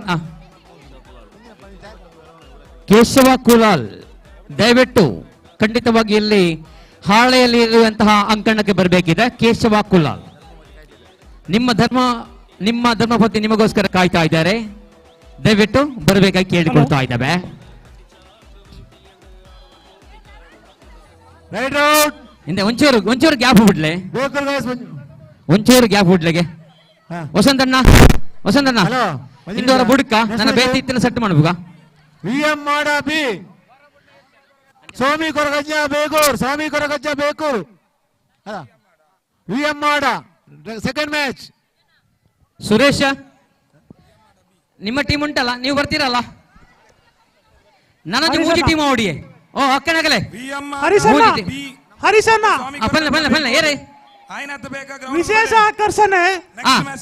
ಕೇಶವ ಕುಲಾಲ್ ದಯವಿಟ್ಟು ಖಂಡಿತವಾಗಿ ಇಲ್ಲಿ ಹಾಳೆಯಲ್ಲಿ ಇರುವಂತಹ ಅಂಕಣಕ್ಕೆ ಬರಬೇಕಿದೆ. ಕೇಶವ ಕುಲಾಲ್ ನಿಮ್ಮ ಧರ್ಮಪತಿ ನಿಮಗೋಸ್ಕರ ಕಾಯ್ತಾ ಇದ್ದಾರೆ, ದಯವಿಟ್ಟು ಬರಬೇಕಾಗಿ ಕೇಳಿಕೊಳ್ತಾ ಇದ್ದಾವೆ. ಹಿಂದೆ ಒಂಚೂರು ಗ್ಯಾಪ್ ಬಿಡ್ಲೆ, ಒಂಚೂರು ಗ್ಯಾಪ್ ಬಿಡ್ಲೆಗೆ. ವಸಂತಣ್ಣ ಇಂದವರ ಬುಡಕ ನನ್ನ ಬೇತಿ ಇತ್ತಿನ ಸೆಟ್ ಮಾಡ್ಬೇಕ. ಸ್ವಾಮಿ ಕೊರಗಜ್ಜ ಬೇಕೂರ್ ವಿಎಂ ಮಾಡ ಸೆಕೆಂಡ್ ಮ್ಯಾಚ್. ಸುರೇಶ ನಿಮ್ಮ ಟೀಮ್ ಉಂಟಲ್ಲ, ನೀವು ಬರ್ತೀರಲ್ಲ? ನನ್ನ ಮೂಜಿ ಟೀಮ್ ಓಡಿಯೇ. ಓ ಅಕ್ಕನಾಗಲೇ ಹರಿಶಣ್ಣ ಏರೇ ವಿಶೇಷ ಆಕರ್ಷಣೆ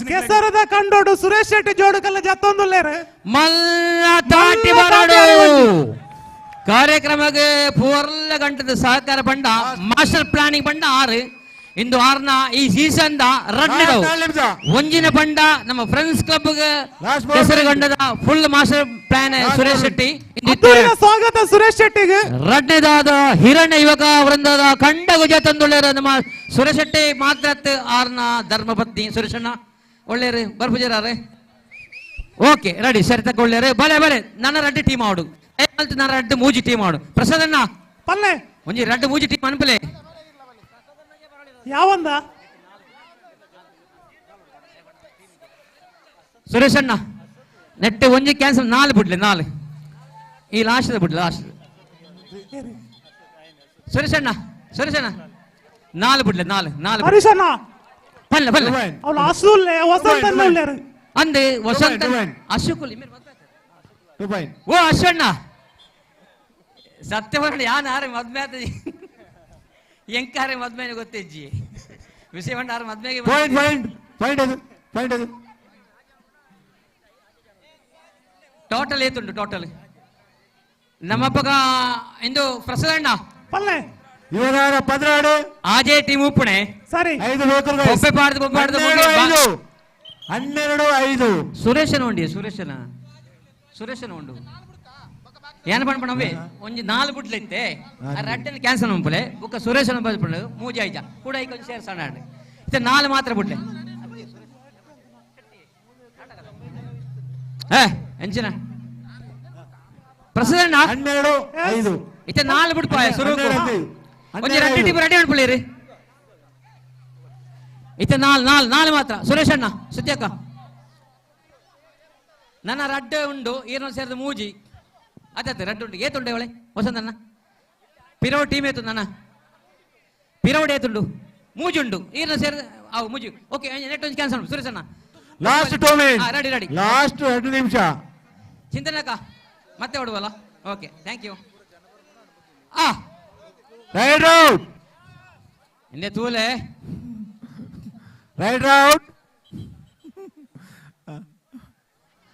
ಕೆಸರದ ಕಂಡೋಡು ಸುರೇಶ್ ಶೆಟ್ಟಿ ಜೋಡುಕಲ್ಲ ಜತ್ತೊಂದುಲ್ಲೇರೆ ಮಲ್ಲ ತಾಟಿ ಬರೋಡು ಕಾರ್ಯಕ್ರಮಕ್ಕೆ ಪೂರ್ಲ ಗಂಟದ ಸಹಕಾರ ಬಂಡ ಮಾಸ್ಟರ್ ಪ್ಲಾನಿಂಗ್ ಬಂಡ 6 ಇಂದು 6ನ ಈ ಸೀಸನ್ ಒಂಜಿನ ಬಂಡ ನಮ್ಮ ಫ್ರೆಂಡ್ಸ್ ಕ್ಲಬ್ ಹೆಸರು ಗಂಡದ full master plan Suresh Shetty. ಸ್ವಾಗತ ಸುರೇಶ್ ಶೆಟ್ಟಿಗೆ. ರಡ್ನೆದಾದ ಹಿರಣ್ಯ ಯುವಕ ವೃಂದದ ಕಂಡ ಗುಜ ತಂದುಳ್ಳೆರ ನಮ್ಮ ಸುರೇಶ್ ಶೆಟ್ಟಿ ಮಾತ್ರ 6ನ ಧರ್ಮಪತ್ನಿ ಸುರೇಶಣ್ಣ ಒಳ್ಳೆಯರು ಬರ್ಪುಜಾರೆ. ಓಕೆ ರೆಡಿ ಸರಿ ತಗೊಳ್ಳೇರೆ ಬಲೆ ನನ್ನ ರಡ್ಡಿ ಟೀಮ್ ಆಡು ನನ್ನ ರಡ್ಡು ಮೂಜಿ ಟೀಮ್ ಆಡು. ಪ್ರಸಾದ್ ಅಣ್ಣ ಪಲ್ಲೆ ಒಂಜಿ ರಡ್ಡು ಮೂಜಿ ಟೀಮ್ ಅನ್ಪಲೆ ಯಾವಂದ ಸುರೇಶ್ ಅಣ್ಣ ನೆಟ್ಟೆ ಒಂಜಿ ಕ್ಯಾನ್ಸಲ್ 4 ಬಿಡ್ಲೆ 4 ಈ ಲಾಸ್ಟ್ ಬಿಡ್ಲೆ ಲಾಸ್ಟ್ ಸುರೇಶ್ ಅಣ್ಣ 4 ಬಿಡ್ಲೆ 4 ಹರಿಶಣ್ಣ ಪಲ್ಲೆ ಅವಳು ಅಸುಲ್ಲೆ ವಸಂತ ಅಂದೆ ವಸಂತ ಅಶುಕುಲ್ ಓ ಅಶ್ವಣ್ಣ ಸತ್ಯವರ್ಣ ಯಾನ್ ಆರೆ ಮದ್ಮೆ ಆತ ಎಂಕಾರೆ ಮದ್ಮೆನೆ ಗೊತ್ತಿಜ್ಜಿ ವಿಷಯ ಬಂಡ ಆರೆ ಮದ್ಮೆಗೆ ಪಾಯಿಂಟ್ ಅದು ಟೋಟಲ್ ಏತುಂಡು ಟೋಟಲ್ ನಮ್ಮಪ್ಪಗ ಇಂದು ಪ್ರಸನ್ನ ಪಲ್ಲೆ ಇವರ 16 ಆಜೆ ಟೀಮ್ ಉಪ್ಪಣೆ ಸರಿ 5 ಬೇಕು ಒಬ್ಬೆ ಪಾಡ್ದು 12-5 ಸುರೇಶನ ಉಂಡಿ ಸುರೇಶನ ಉಂಡು ಏನ್ ಪಣ್ಪಣವೇ ಒಂಜಿ 4 ಬಿಡ್ಲಿತ್ತೆ ರಡ್ಡನ ಕ್ಯಾನ್ಸಲ್ ಮಂಪಲೆ ಬುಕ್ಕ ಸುರೇಶನ ಬಲ್ಪಣ ಮೂಜಿ ಐಜ ಕೂಡ ಈ ಕೊಂಚ ಸೇರ್ ಸಣ್ಣ ಇತ್ತೆ 4 ಮಾತ್ರ ಬಿಡ್ಲೆ ಎಂಚಿನ ಪ್ರಸನ್ನ 12-5 ಇತ್ತೆ 4 ಬಿಡ್ಪಾಯ ಸುರು ಒಂಜಿ ರಡ್ಡಿ ಟೀಮ್ ರೆಡಿ ಮಾಡ್ಕೊಳ್ಳಿರಿ. ಇತ್ತೆ 4 ಮಾತ್ರ ಸುರೇಶಣ್ಣ ಸುತ್ಯಕ್ಕ ನನ್ನ ರಡ್ಡೆ ಉಂಡು ಈರ್ನ ಸೇರಿದ ಮೂಜಿ ಅದೇ ರಡ್ಡು ಉಂಡು ಏತುಂಡೆ ಅವಳೆ ವಸಂತಣ್ಣ ಪಿರೌಡ್ ಟೀಮ್ ಏತು ನನ್ನ ಪಿರೌಡ್ ಏತುಂಡು ಮೂಜಿ ಉಂಡು ಈರ್ನ ಸೇರಿದ ಅವು ಮೂಜಿ. ಓಕೆ ನೆಟ್ ಒಂದು ಕ್ಯಾನ್ಸಲ್ ಸುರೇಶಣ್ಣ ಲಾಸ್ಟ್ 2 ಮಿನಿಟ್ಸ್ ರೆಡಿ ಲಾಸ್ಟ್ 2 ನಿಮಿಷ ಚಿಂತನಕ್ಕ ಮತ್ತೆ ಹೊಡುವಲ್ಲ. Okay thank you. Right out ಇನ್ನೇ ತೂಲೆ ರೈಟ್ ಔಟ್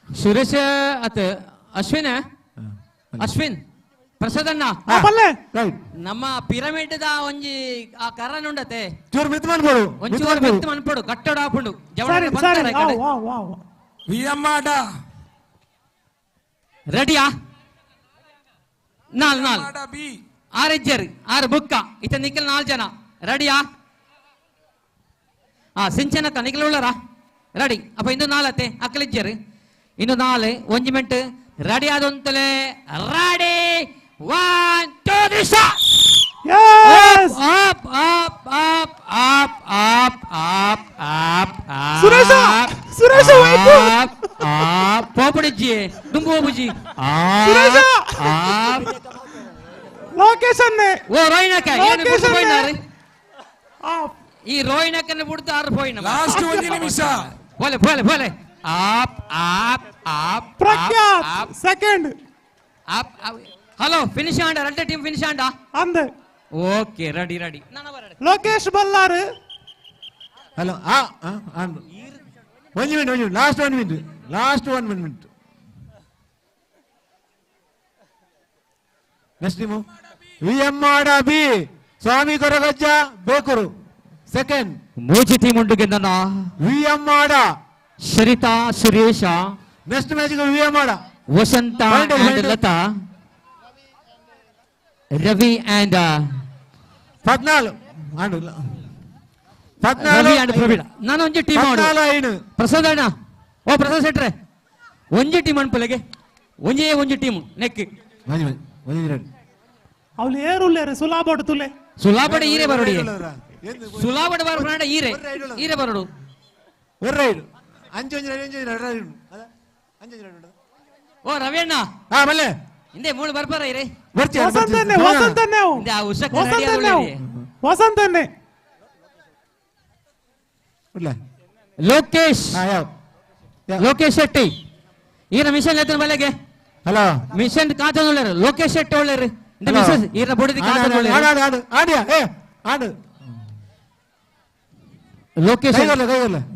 ಸುರೇಶ್ ಅತ್ ಅಶ್ವಿನ್ ಪ್ರಸಾದಣ್ಣ ರೈಟ್ ನಮ್ಮ ಪಿರಮಿಡ್ ದ ಒಂಜಿ ಆ ಕರನ್ ಉಂಡತೆ ಚೂರು ಮಿತ್ ಮಾಡ್ಬೋದು ಒಂಚೂರು ಮಿತ್ ಮನ್ಪಡು ಕಟ್ಟಡ ಆಪುಂಡು ಜವಳ ಬಂತಾರೆ ಕಡೆ ವಿಯಮ್ಮಾಡ ರೆಡಿಯಾ ನಾಲ್ ಆರು ಹೆಜ್ಜೆರು 6 ಬುಕ್ಕ ಇತ ನಿಖಿಲ್ 4 ಜನ ರೆಡಿಯಾ ಸಿಂಚನಕ್ಕ ನಿಖಿಲ್ ಉಳ್ಳರ ರೆಡಿ ಅಪ್ಪ ಇನ್ನು 4 ಅಕ್ಕಲಿಜ್ಜರು ಇನ್ನು 4 1 ಮಿನಿಟ್ ರೆಡಿ ಆದಂತಲೇ ready 1 2 3 start Yes! Up, up, up, up, up, up, up, up. Suresha, wait! Up, up. Popudiji, dumbu buji. Suresha! Up. Location ne. Oh, Roinaka, ಏನು ಬಿಟ್ಟು ಹೋಯ್ನಾರಿ? Up. ಈ ರೋಯಿನಕನ್ನ ಬಿಡ್ತು 6 ಹೋಯ್ನ. ಲಾಸ್ಟ್ 1 ನಿಮಿಷ. ಭಲೆ. Up, up, up. Prakyat, second. Up, up. Hello, finish and, red team finish and. ಅಂದೆ. Okay ready Lokesh ಬಲ್ಲಾರು hello ಒಂದು minute last 1 minute next team ವಿಎಮ್ಮಾಡ B Swami Koragajja Bekur second ಮೂಜಿ ಟೀಮ್ ಉಂಟು ಗೆಂದನ ವಿಎಮ್ಮಾಡ ಶರಿತಾ ಸುರೇಶ ನೆಕ್ಸ್ಟ್ ಮ್ಯಾಚ್ ವಿಎಮ್ಮಾಡ Vasanta and Lata Ravi and 14 Ravi and Praveen ನಾನು ಒಂಜಿ ಟೀಮ್ ಮಾಡು ಪ್ರಸಾದಣ್ಣ ಓ ಪ್ರಸಾದ್ ಸೆಟ್ರೆ ಒಂಜಿ ಟೀಮ್ ಅನ್ಪಲೆಗೆ ಒಂಜಿ ಟೀಮ್ ನೆಕ್ ಅವ್ಲು ಏರುಲ್ಲೇರು ಸುಲಾಬಡ್ ತುಲೆ ಸುಲಾಬಡ ಈರೆ ಬರೋಡಿ ಸುಲಾಬಡ ಬರೋಣ ಈರೆ ಬರೋಡು ರೈಡ್ ಅಂಜು ಓ ರವಿಯಣ್ಣ ಮಲ್ಲೆ ಹಿಂದೆ ಮೂಳು ಬರ್ಬಾರ ಇರೆ ವಸಂತನ್ನೇ ಲೋಕೇಶ್ ಶೆಟ್ಟಿ ಈರ ಮಿಷನ್ ಎತ್ತ ಬಲೆಗೆ ಹಲೋ ಮಿಷನ್ ಕಾತ ಒಳ್ಳೆರು ಲೋಕೇಶ್ ಶೆಟ್ಟಿ ಒಳ್ಳೆರು ಮಿಷನ್ ಈರ ಬುಡದಿ ಕಾತ ಒಳ್ಳೆರು ಲೋಕೇಶ್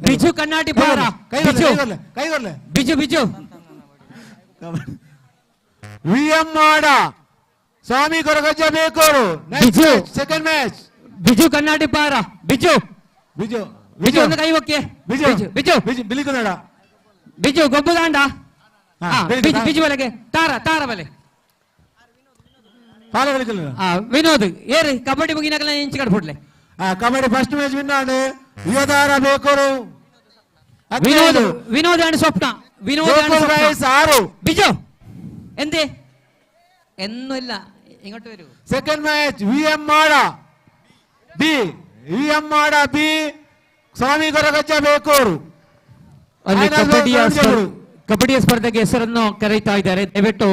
ಬಿಜು ಕಣ್ಣಾಟಿ ಪಾರ ಬಿಜು ವಿಎಮ್ಮಾಡ ಸ್ವಾಮಿ ಕೊರಗಜ್ಜ ಬೇಕೂರು ಬಿಜು ಸೆಕೆಂಡ್ ಮ್ಯಾಚ್ ಬಿಜು ಕಣ್ಣಾಟಿ ಪಾರ ಬಿಜು ಒಂದು ಕೈ ಒಕ್ಕೆ ಬಿಜು ಬಿಳಿ ಕನ್ನಡ ಬಿಜು ಗೊಬ್ಬು ದಾಂಡ ಬಿಜು ಬಲೆಗೆ ತಾರ ಬಲೆ ವಿನೋದ್ ಏರಿ ಕಬಡ್ಡಿ ಮುಗಿನಕಲ್ಲ ಇಂಚು ಕಡ್ಬಿಡ್ಲೆ ಕಬಡ್ಡಿ ಫಸ್ಟ್ ಮ್ಯಾಚ್ ವಿನ್ ಆಡು ಯುವತಾರ ಬೇಕೂರು ವಿನೋದ್ ಅಂಡ್ ಸ್ವಪ್ನ ವಿನೋದ್ 6 ಬಿಜು ಎಂದೇ എന്നೂ ಇಲ್ಲ ഇങ്ങോട്ട് വരൂ ಸೆಕೆಂಡ್ ಮ್ಯಾಚ್ ವಿಎಮ್ಮಾಡ ಬಿ ಸ್ವಾಮಿ ಕೊರಗಜ್ಜ ಬೇಕೂರು ಕಬಡ್ಡಿಯ ಸ್ಪರ್ಧೆಗೆ ಹೆಸರನ್ನು ಕರೆಯುತ್ತಾ ಇದ್ದಾರೆ ದಯವಿಟ್ಟು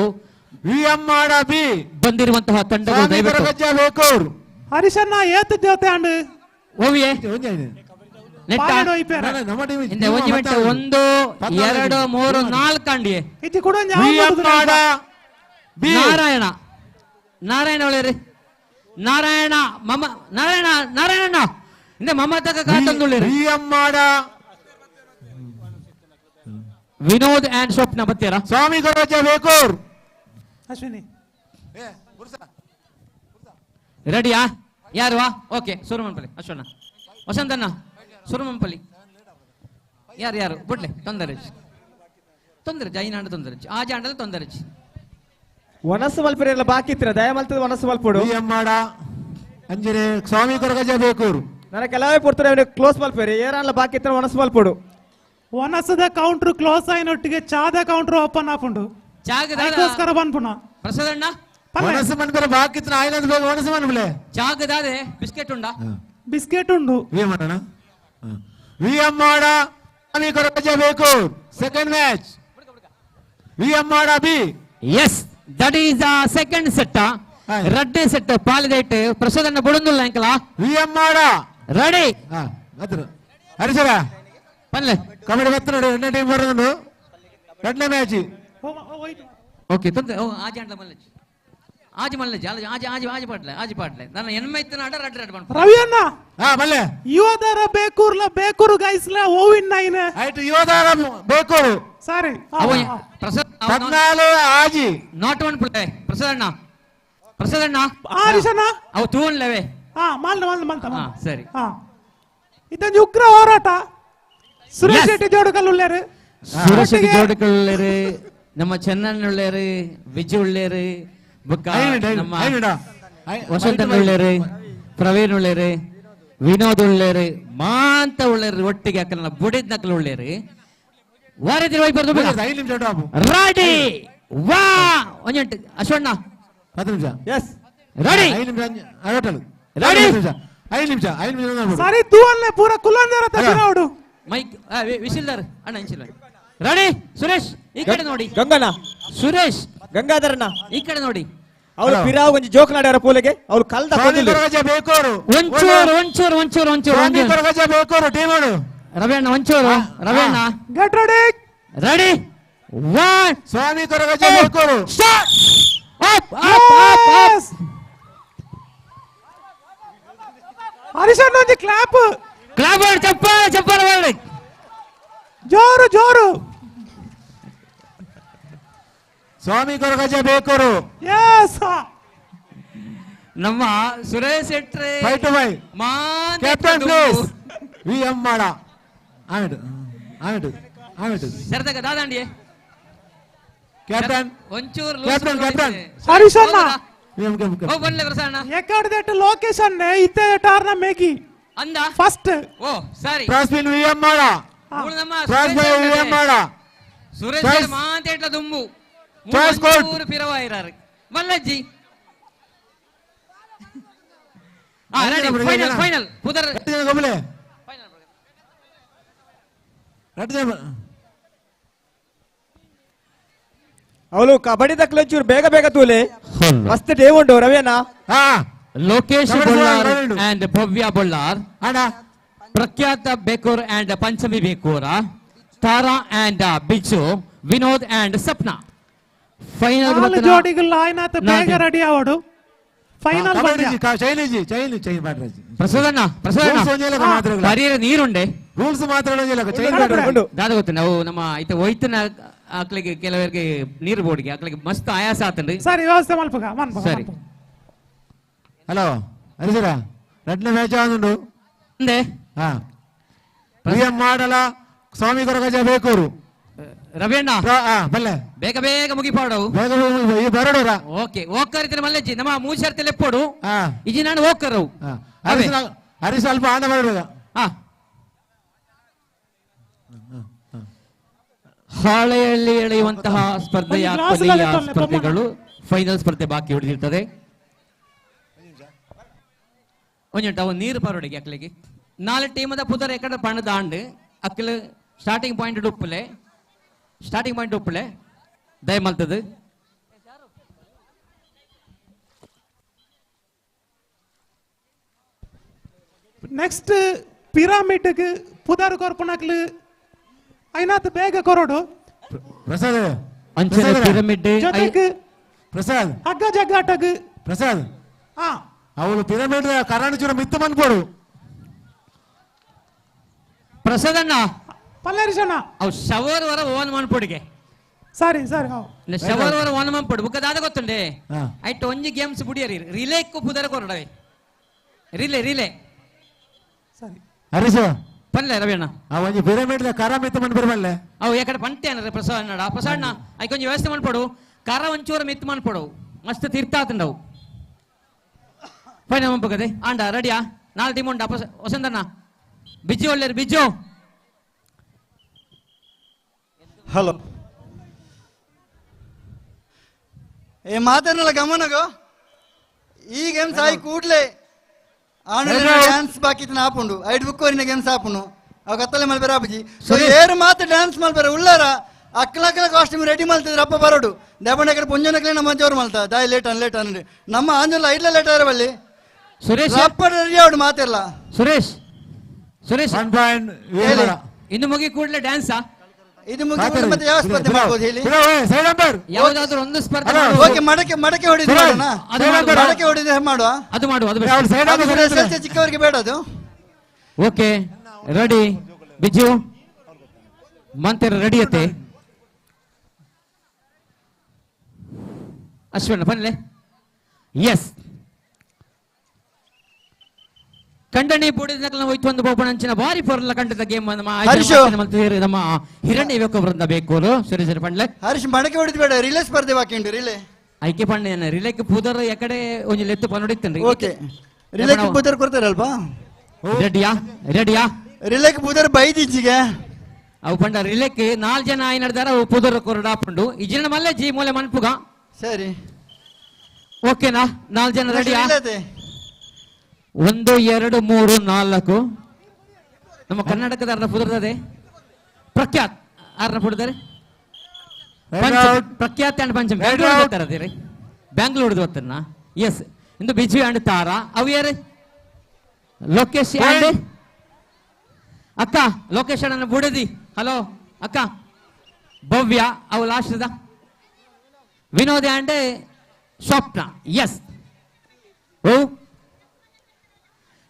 ವಿಎಮ್ಮಾಡ ಬಿ ಬಂದಿರುವಂತಹ ತಂಡಗಳು ದಯವಿಟ್ಟು ಬೇಕೂರು ಹರಿಶಣ್ಣ ಏತ್ ಜೊತೆ ಅಂಡ್ ಓವಿಯೇ ನೆಟ್ಟ ಹಿಂದೆ 1 ಮಿನಿಟ್ 1 2 3 4 ಅಂಡಿಯೇ ಇತಿ ಕೂಡ ವಿಎಮ್ಮಾಡ ಬಿ ನಾರಾಯಣ ಒಳ್ಳೆರಿ ನಾರಾಯಣ ಹಿಂದೆ ಮಮತಕ ಕಾತಂದುಳ್ಳಿರಿ ವಿಎಮ್ಮಾಡ ವಿನೋದ್ ಅಂಡ್ ಸ್ವಪ್ನ ಬತ್ತೀರ ಸ್ವಾಮಿ ಕೊರಗಜ್ಜ ಬೇಕೂರು ಅಶ್ವಿನಿ ರೆಡಿಯಾ ಯಾರು ಓಕೆ ಸುರಮನ್ಪಲ್ಲಿ ಅಶ್ವಣ್ಣ ವಸಂತಣ್ಣ ಸುರಮನ್ಪಲ್ಲಿ ಯಾರು ಬಿಡ್ಲೆ ತೊಂದರೆ ಜೈನಾಂಡ ತೊಂದರೆ ಆ ಜಾಂಡಲ್ಲಿ ತೊಂದರೆ ಒನಸು ಮಲ್ಪರಿ ಎಲ್ಲ ಬಾಕಿ ಇತ್ರ ದಯಮಲ್ತದ ಒನಸು ಮಲ್ಪಡು ವಿಎಮ್ಮಾಡ ಅಂಜರೆ ಸ್ವಾಮಿ ಕೊರಗಜ್ಜ ಬೇಕೂರು ನನ್ನ ಕೆಲವೇ ಪುಡ್ತಾರೆ ಕ್ಲೋಸ್ ಮಲ್ಪರಿ ಏರಲ್ಲ ಬಾಕಿ ಇತ್ರ ಒನಸು ಮಲ್ಪಡು ಒನಸದ ಕೌಂಟರ್ ಕ್ಲೋಸ್ ಆಯ್ನೊಟ್ಟಿಗೆ ಚಾದ ಕೌಂಟರ್ ಓಪನ್ ಆಪುಂಡು ಅದಕ್ಕೋಸ್ಕರ ಬಂದ್ಪುಣ ಪ್ರಸಾದಣ್ಣ ಒನಸು ಮನ್ಪರ ಬಾಕಿ ಇತ್ರ ಆಯ್ಲದ ಬೇಗ ಒನಸು ಮನ್ಬಲೆ ಜಾಗದಾದೆ ಬಿಸ್ಕೆಟ್ ಉಂಡ ಬಿಸ್ಕೆಟ್ ಉಂಡು ವಿಎಮ್ಮಾಡ ಸ್ವಾಮಿ ಕೊರಗಜ್ಜ ಬೇಕೂರು ಸೆಕೆಂಡ್ ಮ್ಯಾಚ್ ವಿಎಮ್ಮಾಡ B yes that is the second set red set ಪಾಲಿದೈಟ್ ಪ್ರಸಾದಣ್ಣ ಬುಡಂದುಲ್ಲ ಅಂಕಲ ವಿಎಮ್ಮಾಡ ರೆಡಿ ಹರಿಸರ ಪನ್ಲೆ ಕಬಡ್ಡಿ ಬತ್ತ ನೋಡಿ 2ನೇ ಟೀಮ್ ಬರೋದು 2ನೇ ಮ್ಯಾಚ್ ಓಕೆ ತೊಂದ್ರೆ ಆಜ್ ಅಂಡ ಮಲ್ಲಜ್ ಆಜ್ ಮಲ್ಲಜ್ ಆಜ್ ಪಾಟ್ಲೆ ನನ್ನ ಎನ್ಮೈತನ ಆಡ ರೆಡ್ ಬಂತು ರವಿಯಣ್ಣ ಮಲ್ಲೆ ಯುವದಾರ ಬೇಕೂರು ಗೈಸ್ಲ ಓವಿನ್ 9 ಆಯ್ತು ಯುವದಾರ ಬೇಕೂರು ಸಾರಿ ಪ್ರಸಾದ್ 14 ಆಜಿ ನಾಟ್ ಒನ್ ಪ್ಲೇ ಪ್ರಸಾದಣ್ಣ ಪ್ರಸಾದಣ್ಣ ಹರೀಶಣ್ಣ ಅವು ತೂನ್ಲವೇ ಮಾಲ್ದ ಸರಿ ಇದೊಂದು ಉಗ್ರ ಹೋರಾಟ. ಸುರೇಶ್ ಶೆಟ್ಟಿ ಜೋಡುಕಲ್ಲುಳ್ಳೇರು, ಸುರೇಶ್ ಶೆಟ್ಟಿ ಜೋಡುಕಲ್ಲುಳ್ಳೇರು, ನಮ್ಮ ಚೆನ್ನಣ್ಣುಳ್ಳೇರು, ವಿಜಯ್ ಉಳ್ಳೇರು, ನಮ್ಮ ವಸಂತಣ್ಣ ಉಳ್ಳೇರು, ಪ್ರವೀಣ್ ಉಳ್ಳೇರು, ವಿನೋದ್ ಉಳ್ಳೇರು, ಮಾಂತ ಉಳ್ಳೇರು, ಒಟ್ಟಿಗೆ ಅಕ್ಕನ ಬುಡಿದ್ ನಕಲು ಉಳ್ಳೇರು. ವಾರದಿ ವೈಪರ್ದು ರೆಡಿ ವಾ ಒಂಜಂಟು ಅಶ್ವಣ್ಣ 10 ನಿಮಿಷ. ಎಸ್ ರೆಡಿ 5 ನಿಮಿಷ. 5 ನಿಮಿಷ ಸರಿ ತೂವಲ್ಲೇ ಪೂರ ಕುಲಂದರ ತಪಿರಾಡು ಮೈಕ್ ವಿಶಿಲ್ದಾರ್ ಅಣ್ಣ ಇಂಚಿಲ್ಲ. ರೆಡಿ ಸುರೇಶ್ ಈ ಕಡೆ ನೋಡಿ. ಗಂಗಣ್ಣ ಸುರೇಶ್ ಗಂಗಾಧರಣ್ಣ ಈ ಕಡೆ ನೋಡಿ. ಅವ್ರು ಪಿರಾವ್ ಒಂಜಿ ಜೋಕ್ಲಾಡ್ಯಾರ ಪೂಲೆಗೆ ಅವ್ರು ಕಲ್ದ ಬೇಕೋರು ಒಂಚೂರು ಒಂಚೂರು ಒಂಚೂರು ಒಂಚೂರು ಬೇಕೋರು ಟೀಮರು ರವಿಯಣ್ಣ ಒಂಚೂರು ರವಿಯಣ್ಣ ಗೆಟ್ ರೆಡಿ ರೆಡಿ ಒನ್ ಸ್ವಾಮಿ ಕೊರಗಜ ಬೇಕೋರು ಸ್ಟಾರ್ಟ್ ಅಪ್ ಹರೀಶಣ್ಣ ಒಂದು ಕ್ಲಾಪ್ ಮಾಡಿ ಚಪ್ಪಾಳೆ ಮಾಡಿ ಜೋರು ಸ್ವಾಮಿ ಕೊರಗಜ ಬೇಕೋರು. ಎಸ್ ನಮ್ಮ Suresh Shetty fight to fight captain please VM ಮಾಡ ಆಮೇಲೆ ಸರ್ದಗ ದಾದಾಂಡಿ ಕ್ಯಾಪ್ಟನ್ ಒಂಚೂರು ಕ್ಯಾಪ್ಟನ್ ಹರೀಶಣ್ಣ ಹೋಗ್ ಬನ್ಲೆ ಪ್ರಸನ್ನ ಎಕಡೆ ಲೊಕೇಶನ್ ಇತ್ತೆ ಟಾರ್ನ ಮೇಗಿ ಅಂದ ಫಸ್ಟ್ ಓ ಸರಿ ಪ್ರಾಸ್ಪಿನ್ VM ಮಾಡ ನಮ್ಮ ಪ್ರಾಸ್ಪಿನ್ VM ಮಾಡ ಸುರೇಶ್ ಮಾಂತೇಟ್ಲ ದುಂಬು ಮೂರು ಪಿರವಾಯಿರಾರು ಮಲ್ಲಜ್ಜಿ ಫೈನಲ್ ಪುದರ್ ಗೊಬ್ಬಲೆ ಅವಳು ಕಬಡ್ಡಿ ತಕ್ಲಂಚೂರು ಬೇಗ ತೂಲೆ ಮಸ್ತ್ ಡೇ ಉಂಟು ರವಿಯಣ್ಣ. Lokesh Bollar and Bhavya Bollar, Prakhyath Bekur and Panchami Bekur, Tara and Biju, Vinod and Sapna. Final ಜೋಡಿಗಳು ಆಯ್ನಾತ ಬೇಗ ರೆಡಿ ಆವಡು. ಫೈನಲ್ ಪ್ರಸಾದಣ್ಣ ಪರಿಯರ ನೀರುಂಡೆ ರೂಲ್ಸ್ ಮಾತ್ರ ದಾದ ಗೊತ್ತ ನಾವು ನಮ್ಮ ಐತೆ ಒಯ್ತನ ಆಕ್ಲಿಗೆ ಕೆಲವರಿಗೆ ನೀರು ಬೋಡಿಗೆ ಆಕ್ಲಿಗೆ ಮಸ್ತ್ ಆಯಾಸ ಆತಂಡ್ರಿ. ಸರಿ ವ್ಯವಸ್ಥೆ ಮಲ್ಪ ಸರಿ. ಹಲೋ ಹರಿಸರ ರಡ್ನೆ ಮ್ಯಾಚ್ ಆದುಂಡು VM ಮಾಡಲ ಸ್ವಾಮಿ ಕೊರಗಜ ಬೇಕೂರು ರವಿಯಣ್ಣ ಬಲ್ಲೆ ಬೇಗ ಮುಗಿಪಾಡವು ಬರಡೋರ ಓಕೆ ಓಕರಿತ ಮಲ್ಲಜ್ಜಿ ನಮ್ಮ ಮೂಶರ್ತಿ ಎಪ್ಪೋಡು ಇಜಿ ನಾನು ಓಕರು ಹರಿ ಸ್ವಲ್ಪ ಆನ ಬರಬೇಕ ಹಾಳೆಯಲ್ಲಿ ಎಳೆಯುವಂತಹ ಸ್ಪರ್ಧೆಯ ಕೊನೆಯ ಸ್ಪರ್ಧೆಗಳು ಫೈನಲ್ ಸ್ಪರ್ಧೆ ಬಾಕಿ ಉಳಿದಿರ್ತದೆ. ಒಂಜಂಟ ಅವ ನೀರು ಪರೊಡಿಗೆ ಅಕ್ಲಿಗೆ 4 ಟೀಮದ ಪುದರ್ ಎಕಡೆ ಪಣದ ಆಂಡ್ ಅಕ್ಕಲು ಸ್ಟಾರ್ಟಿಂಗ್ ಪಾಯಿಂಟ್ ಉಪ್ಪಲೆ ದಯಮಲ್ತದು ನೆಕ್ಸ್ಟ್ ಪಿರಾಮಿಡ್ ಪುದರ್ ಕೊರ್ಪಣಕ್ಲು ಐನಾತ್ ಬೇಗ ಕೊರೋಡು ಪ್ರಸಾದ್ ಅಂಚನೆ ಪಿರಮಿಡ್ ಪ್ರಸಾದ್ ಹಗ್ಗ ಜಗ್ಗಾಟಗ್ ಪ್ರಸಾದ್ ಅವಳು ಪಿರಮಿಡ್ ಕರಾಣ ಚೂರ ಮಿತ್ತು ಬಂದ್ಕೊಡು ಪ್ರಸಾದಣ್ಣ ಪಲ್ಲೇರಿಸಣ್ಣ ಅವು ಶವರ್ ವರ ಓನ್ ಮನ್ಪೊಡಿಗೆ ಸರಿ ಶವರ್ ವರ ಓನ್ ಮನ್ಪೊಡು ಬುಕ್ಕ ದಾದ ಗೊತ್ತುಂಡೆ ಐಟ್ ಒಂಜಿ ಗೇಮ್ಸ್ ಬುಡಿಯರಿ ರಿಲೇಕ್ಕು ಪುದರ ಕೊರಡವೆ ರಿಲೇ ಸರಿ ಹರೀಶ ಪನ್ಲೆ ರವಿಯಣ್ಣ ಒಂಜಿ ಪಿರಮಿಡ್ ಕರ ಮಿತ್ತು ಮನ್ಪೊಡ್ಬಲ್ಲೆ ಅವು ಎಕಡೆ ಪಂಟೆ ಪ್ರಸಾದಣ್ಣ ಐಕ್ ಒಂಜಿ ವ್ಯವಸ್ಥೆ ಮನ್ಪೊಡು ಕರ ಒಂಚೂರ ಮಿತ್ತು ಮನ್ಪೊಡು ಮಸ್ತ್ ತೀರ್ಥಾತಂಡವು ಫೈನಲ್ ಮಂಪಗದೆ ಆಂಡ ರೆಡಿಯಾ 4 ಟೀಮ್ ಉಂಡ ವಸಂತಣ್ಣ ಬಿಜ್ಜು ಒಳ್ಳೆರು ಬಿಜ್ಜು ಹಲೋ ఏ మాతనల గమనగో ఈ గేమ్స్ ఆయి కూడ్లే ఆనల డాన్స్ బాకితన ఆపుండు ఐడ్ బుక్ కోరిన గేమ్స్ ఆపును ఒక అత్తల మల్బరాబుజీ సో ఏరు మాత డాన్స్ మల్బర ಉಳ್ಳಾರ ಅಕ್ಕಲಕ್ಕಲ ಕಾಸ್ಟ್ಯೂಮ್ ರೆಡಿ ಮಲ್ತದ ರಪ್ಪ ಬರೋಡು ದೆಬಂಡ ಕಡೆ ಪುಂಜನಕಲೆ ನಮ್ಮ ಜೋರು ಮಲ್ತ ದಾಯಿ ಲೇಟ್ ಅಂದ್ರೆ ನಮ್ಮ ಆಂಜಲ ಐಡ್ಲ ಲೇಟ್ ಆದ್ರೆ ಬಲ್ಲಿ ಸುರೇಶ್ ರಪ್ಪ ರೆಡಿ ಆವಡು ಮಾತೆಲ್ಲ ಸುರೇಶ್ 1 ಪಾಯಿಂಟ್ ಇನ್ನು ಮುಗಿ ಕೂಡಲೇ ಡ್ಯಾನ್ಸಾ ಇದು ಮುಗಿದ ಮತ್ತೆ ಯಾವ ಸ್ಪರ್ಧೆ ಮಾಡಬಹುದು ಹೇಳಿ ಯಾವುದಾದ್ರೂ ಒಂದು ಸ್ಪರ್ಧೆ ಓಕೆ ಮಡಕೆ ಹೊಡಿದು ಮಾಡೋಣ ಮಡಕೆ ಹೊಡಿದು ಮಾಡುವ ಅದು ಮಾಡುವ ಅದು ಚಿಕ್ಕವರಿಗೆ ಬೇಡ ಅದು ಓಕೆ ರೆಡಿ ಬಿಜು ಮಂತೆರ ರೆಡಿ ಅತ್ತೆ ಅಶ್ವಣ್ಣ ಬನ್ಲೆ ಎಸ್ ಕಂಡನಿ ಬೂಡಿದ ಹೋಯ್ತು ಒಂದು ಬೋಪಣಂಚಿನ ಬಾರಿ ಪೊರ್ಲ ಕಂಡದ ಗೇಮ್ ನಮ್ಮ ಹಿರಣ್ಯ ಯುವಕವೃಂದ ಬೇಕು ಸುರೇಶ್ ಪಂಡ್ಲೆ ಹರೀಶ್ ಮಡಕೆ ಹೊಡಿದ್ ಬೇಡ ರಿಲೇ ಸ್ಪರ್ಧೆ ಬಾಕಿಂಡು ರಿಲೇ ಐಕೆ ಪಂಡೆ ರಿಲೇಕ್ ಪೂದರ್ ಎಕಡೆ ಒಂಜಿ ಲೆತ್ತು ಪನೊಡಿತ್ತೇನ್ರಿ ಓಕೆ ರಿಲೇಕ್ ಪೂದರ್ ಕೊಡ್ತಾರಲ್ಪ ರೆಡಿಯಾ ರಿಲೇಕ್ ಪೂದರ್ ಬೈದಿಜ್ಜಿಗೆ ಅವು ಪಂಡ ರಿಲೇಕ್ 4 ಜನ ಆಯ್ ನಡ್ದಾರ ಅವು ಪೂದರ್ ಕೊರಡಾಪುಂಡು ಇಜಿನ ಮಲ್ಲೆ ಜಿ ಮೂಲೆ ಮನ್ಪುಗ ಸರಿ ಓಕೆನಾ 4 ಜನ ರೆಡಿಯಾ 1 2 3 4 ನಮ್ಮ ಕರ್ನಾಟಕದ ಅರ್ಧ ಪುದರ್ದದೆ ಪ್ರಖ್ಯಾತ್ ಆರ್ನ ಪುಡದರೆ ಪ್ರಖ್ಯಾತ್ ಅಂಡ್ ಪಂಚಮ್ ಬೆಂಗಳೂರು ಬ್ಯಾಂಗ್ಳೂರ್ದು ಗೊತ್ತನ್ನ ಎಸ್ ಇಂದು ಬಿಜು ಅಂಡ್ ತಾರಾ ಅವು ಯಾರು ಲೋಕೇಶ್ ಅಂಡ್ ಅಕ್ಕ ಲೋಕೇಶ್ ಅಣ್ಣ ಬುಡದಿ ಹಲೋ ಅಕ್ಕ ಭವ್ಯ ಅವು last Vinod and Swapna yes ಓ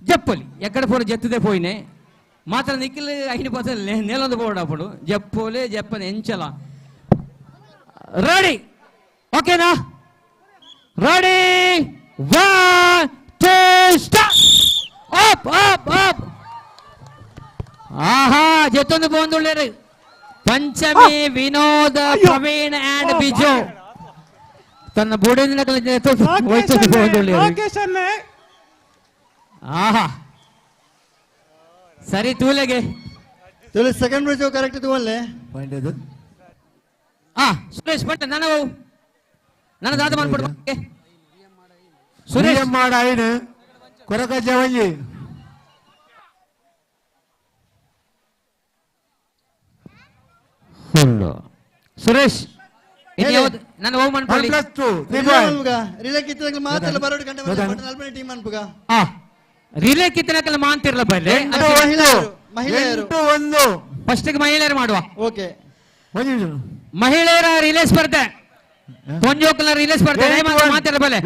జప్పులి ఎక్కడ పోరు జెత్తుదే పోయినే మాత్రం నిఖిల్ 5% నేలొందు పోవడం అప్పుడు జప్పులే చెప్పని ఎంచల రెడీ ఓకేనా ready 1 2 start up up up ఆహా జెత్తొంದು పోందుಳ್ಳೇರು ಪಂಚಮಿ ವಿನೋದ ಪ್ರವೀಣ್ ಅಂಡ್ ಬಿಜು ತನ್ನ ಬುಡಿನ ಹೋಯ್ತು ಹೋಂದುಳ್ಳೇರು ಆಹಾ ಸರಿ ತೂಲೆಗೆ ಸೆಕೆಂಡ್ ಪ್ರೈಸ್ ಕರೆಕ್ಟ್ ತಗೊಳ್ಳೆ ಪಾಯಿಂಟ್ ಅದು ಸುರೇಶ್ ಪಟ್ಟ ನನ್ನ ದಾದ ಮಾಡ್ಬಿಡು ಸುರೇಶ್ ಮಾಡ ಐನು ಕೊರಕ ಜವಂಜಿ ಸುರೇಶ್ ನಾನು ಹೋಗಿ ಮಾಡ್ಕೊಳ್ಳಿ ರಿಲೇ ಕಿತ್ತದಾಗ ಮಾತೆಲ್ಲ ಬರೋಡು ಕಂಡ ಟೀಮ್ ಅನ್ಪುಗ ರಿಲೇ ಕಿತ್ತನಕಲ್ಲ ಮಾಂತಿರ್ಲ ಬರ್ಲಿ ಮಹಿಳೆಯರು ಫಸ್ಟ್ ಮಹಿಳೆಯರು ಮಾಡುವ ಓಕೆ ಮಹಿಳೆಯರ ರಿಲೇ ಸ್ಪರ್ಧೆ ಕೊಂಜೋಕಲ ರಿಲೇ ಸ್ಪರ್ಧೆ ಮಾತಿರ್ಲ ಬಲ್ಲೆ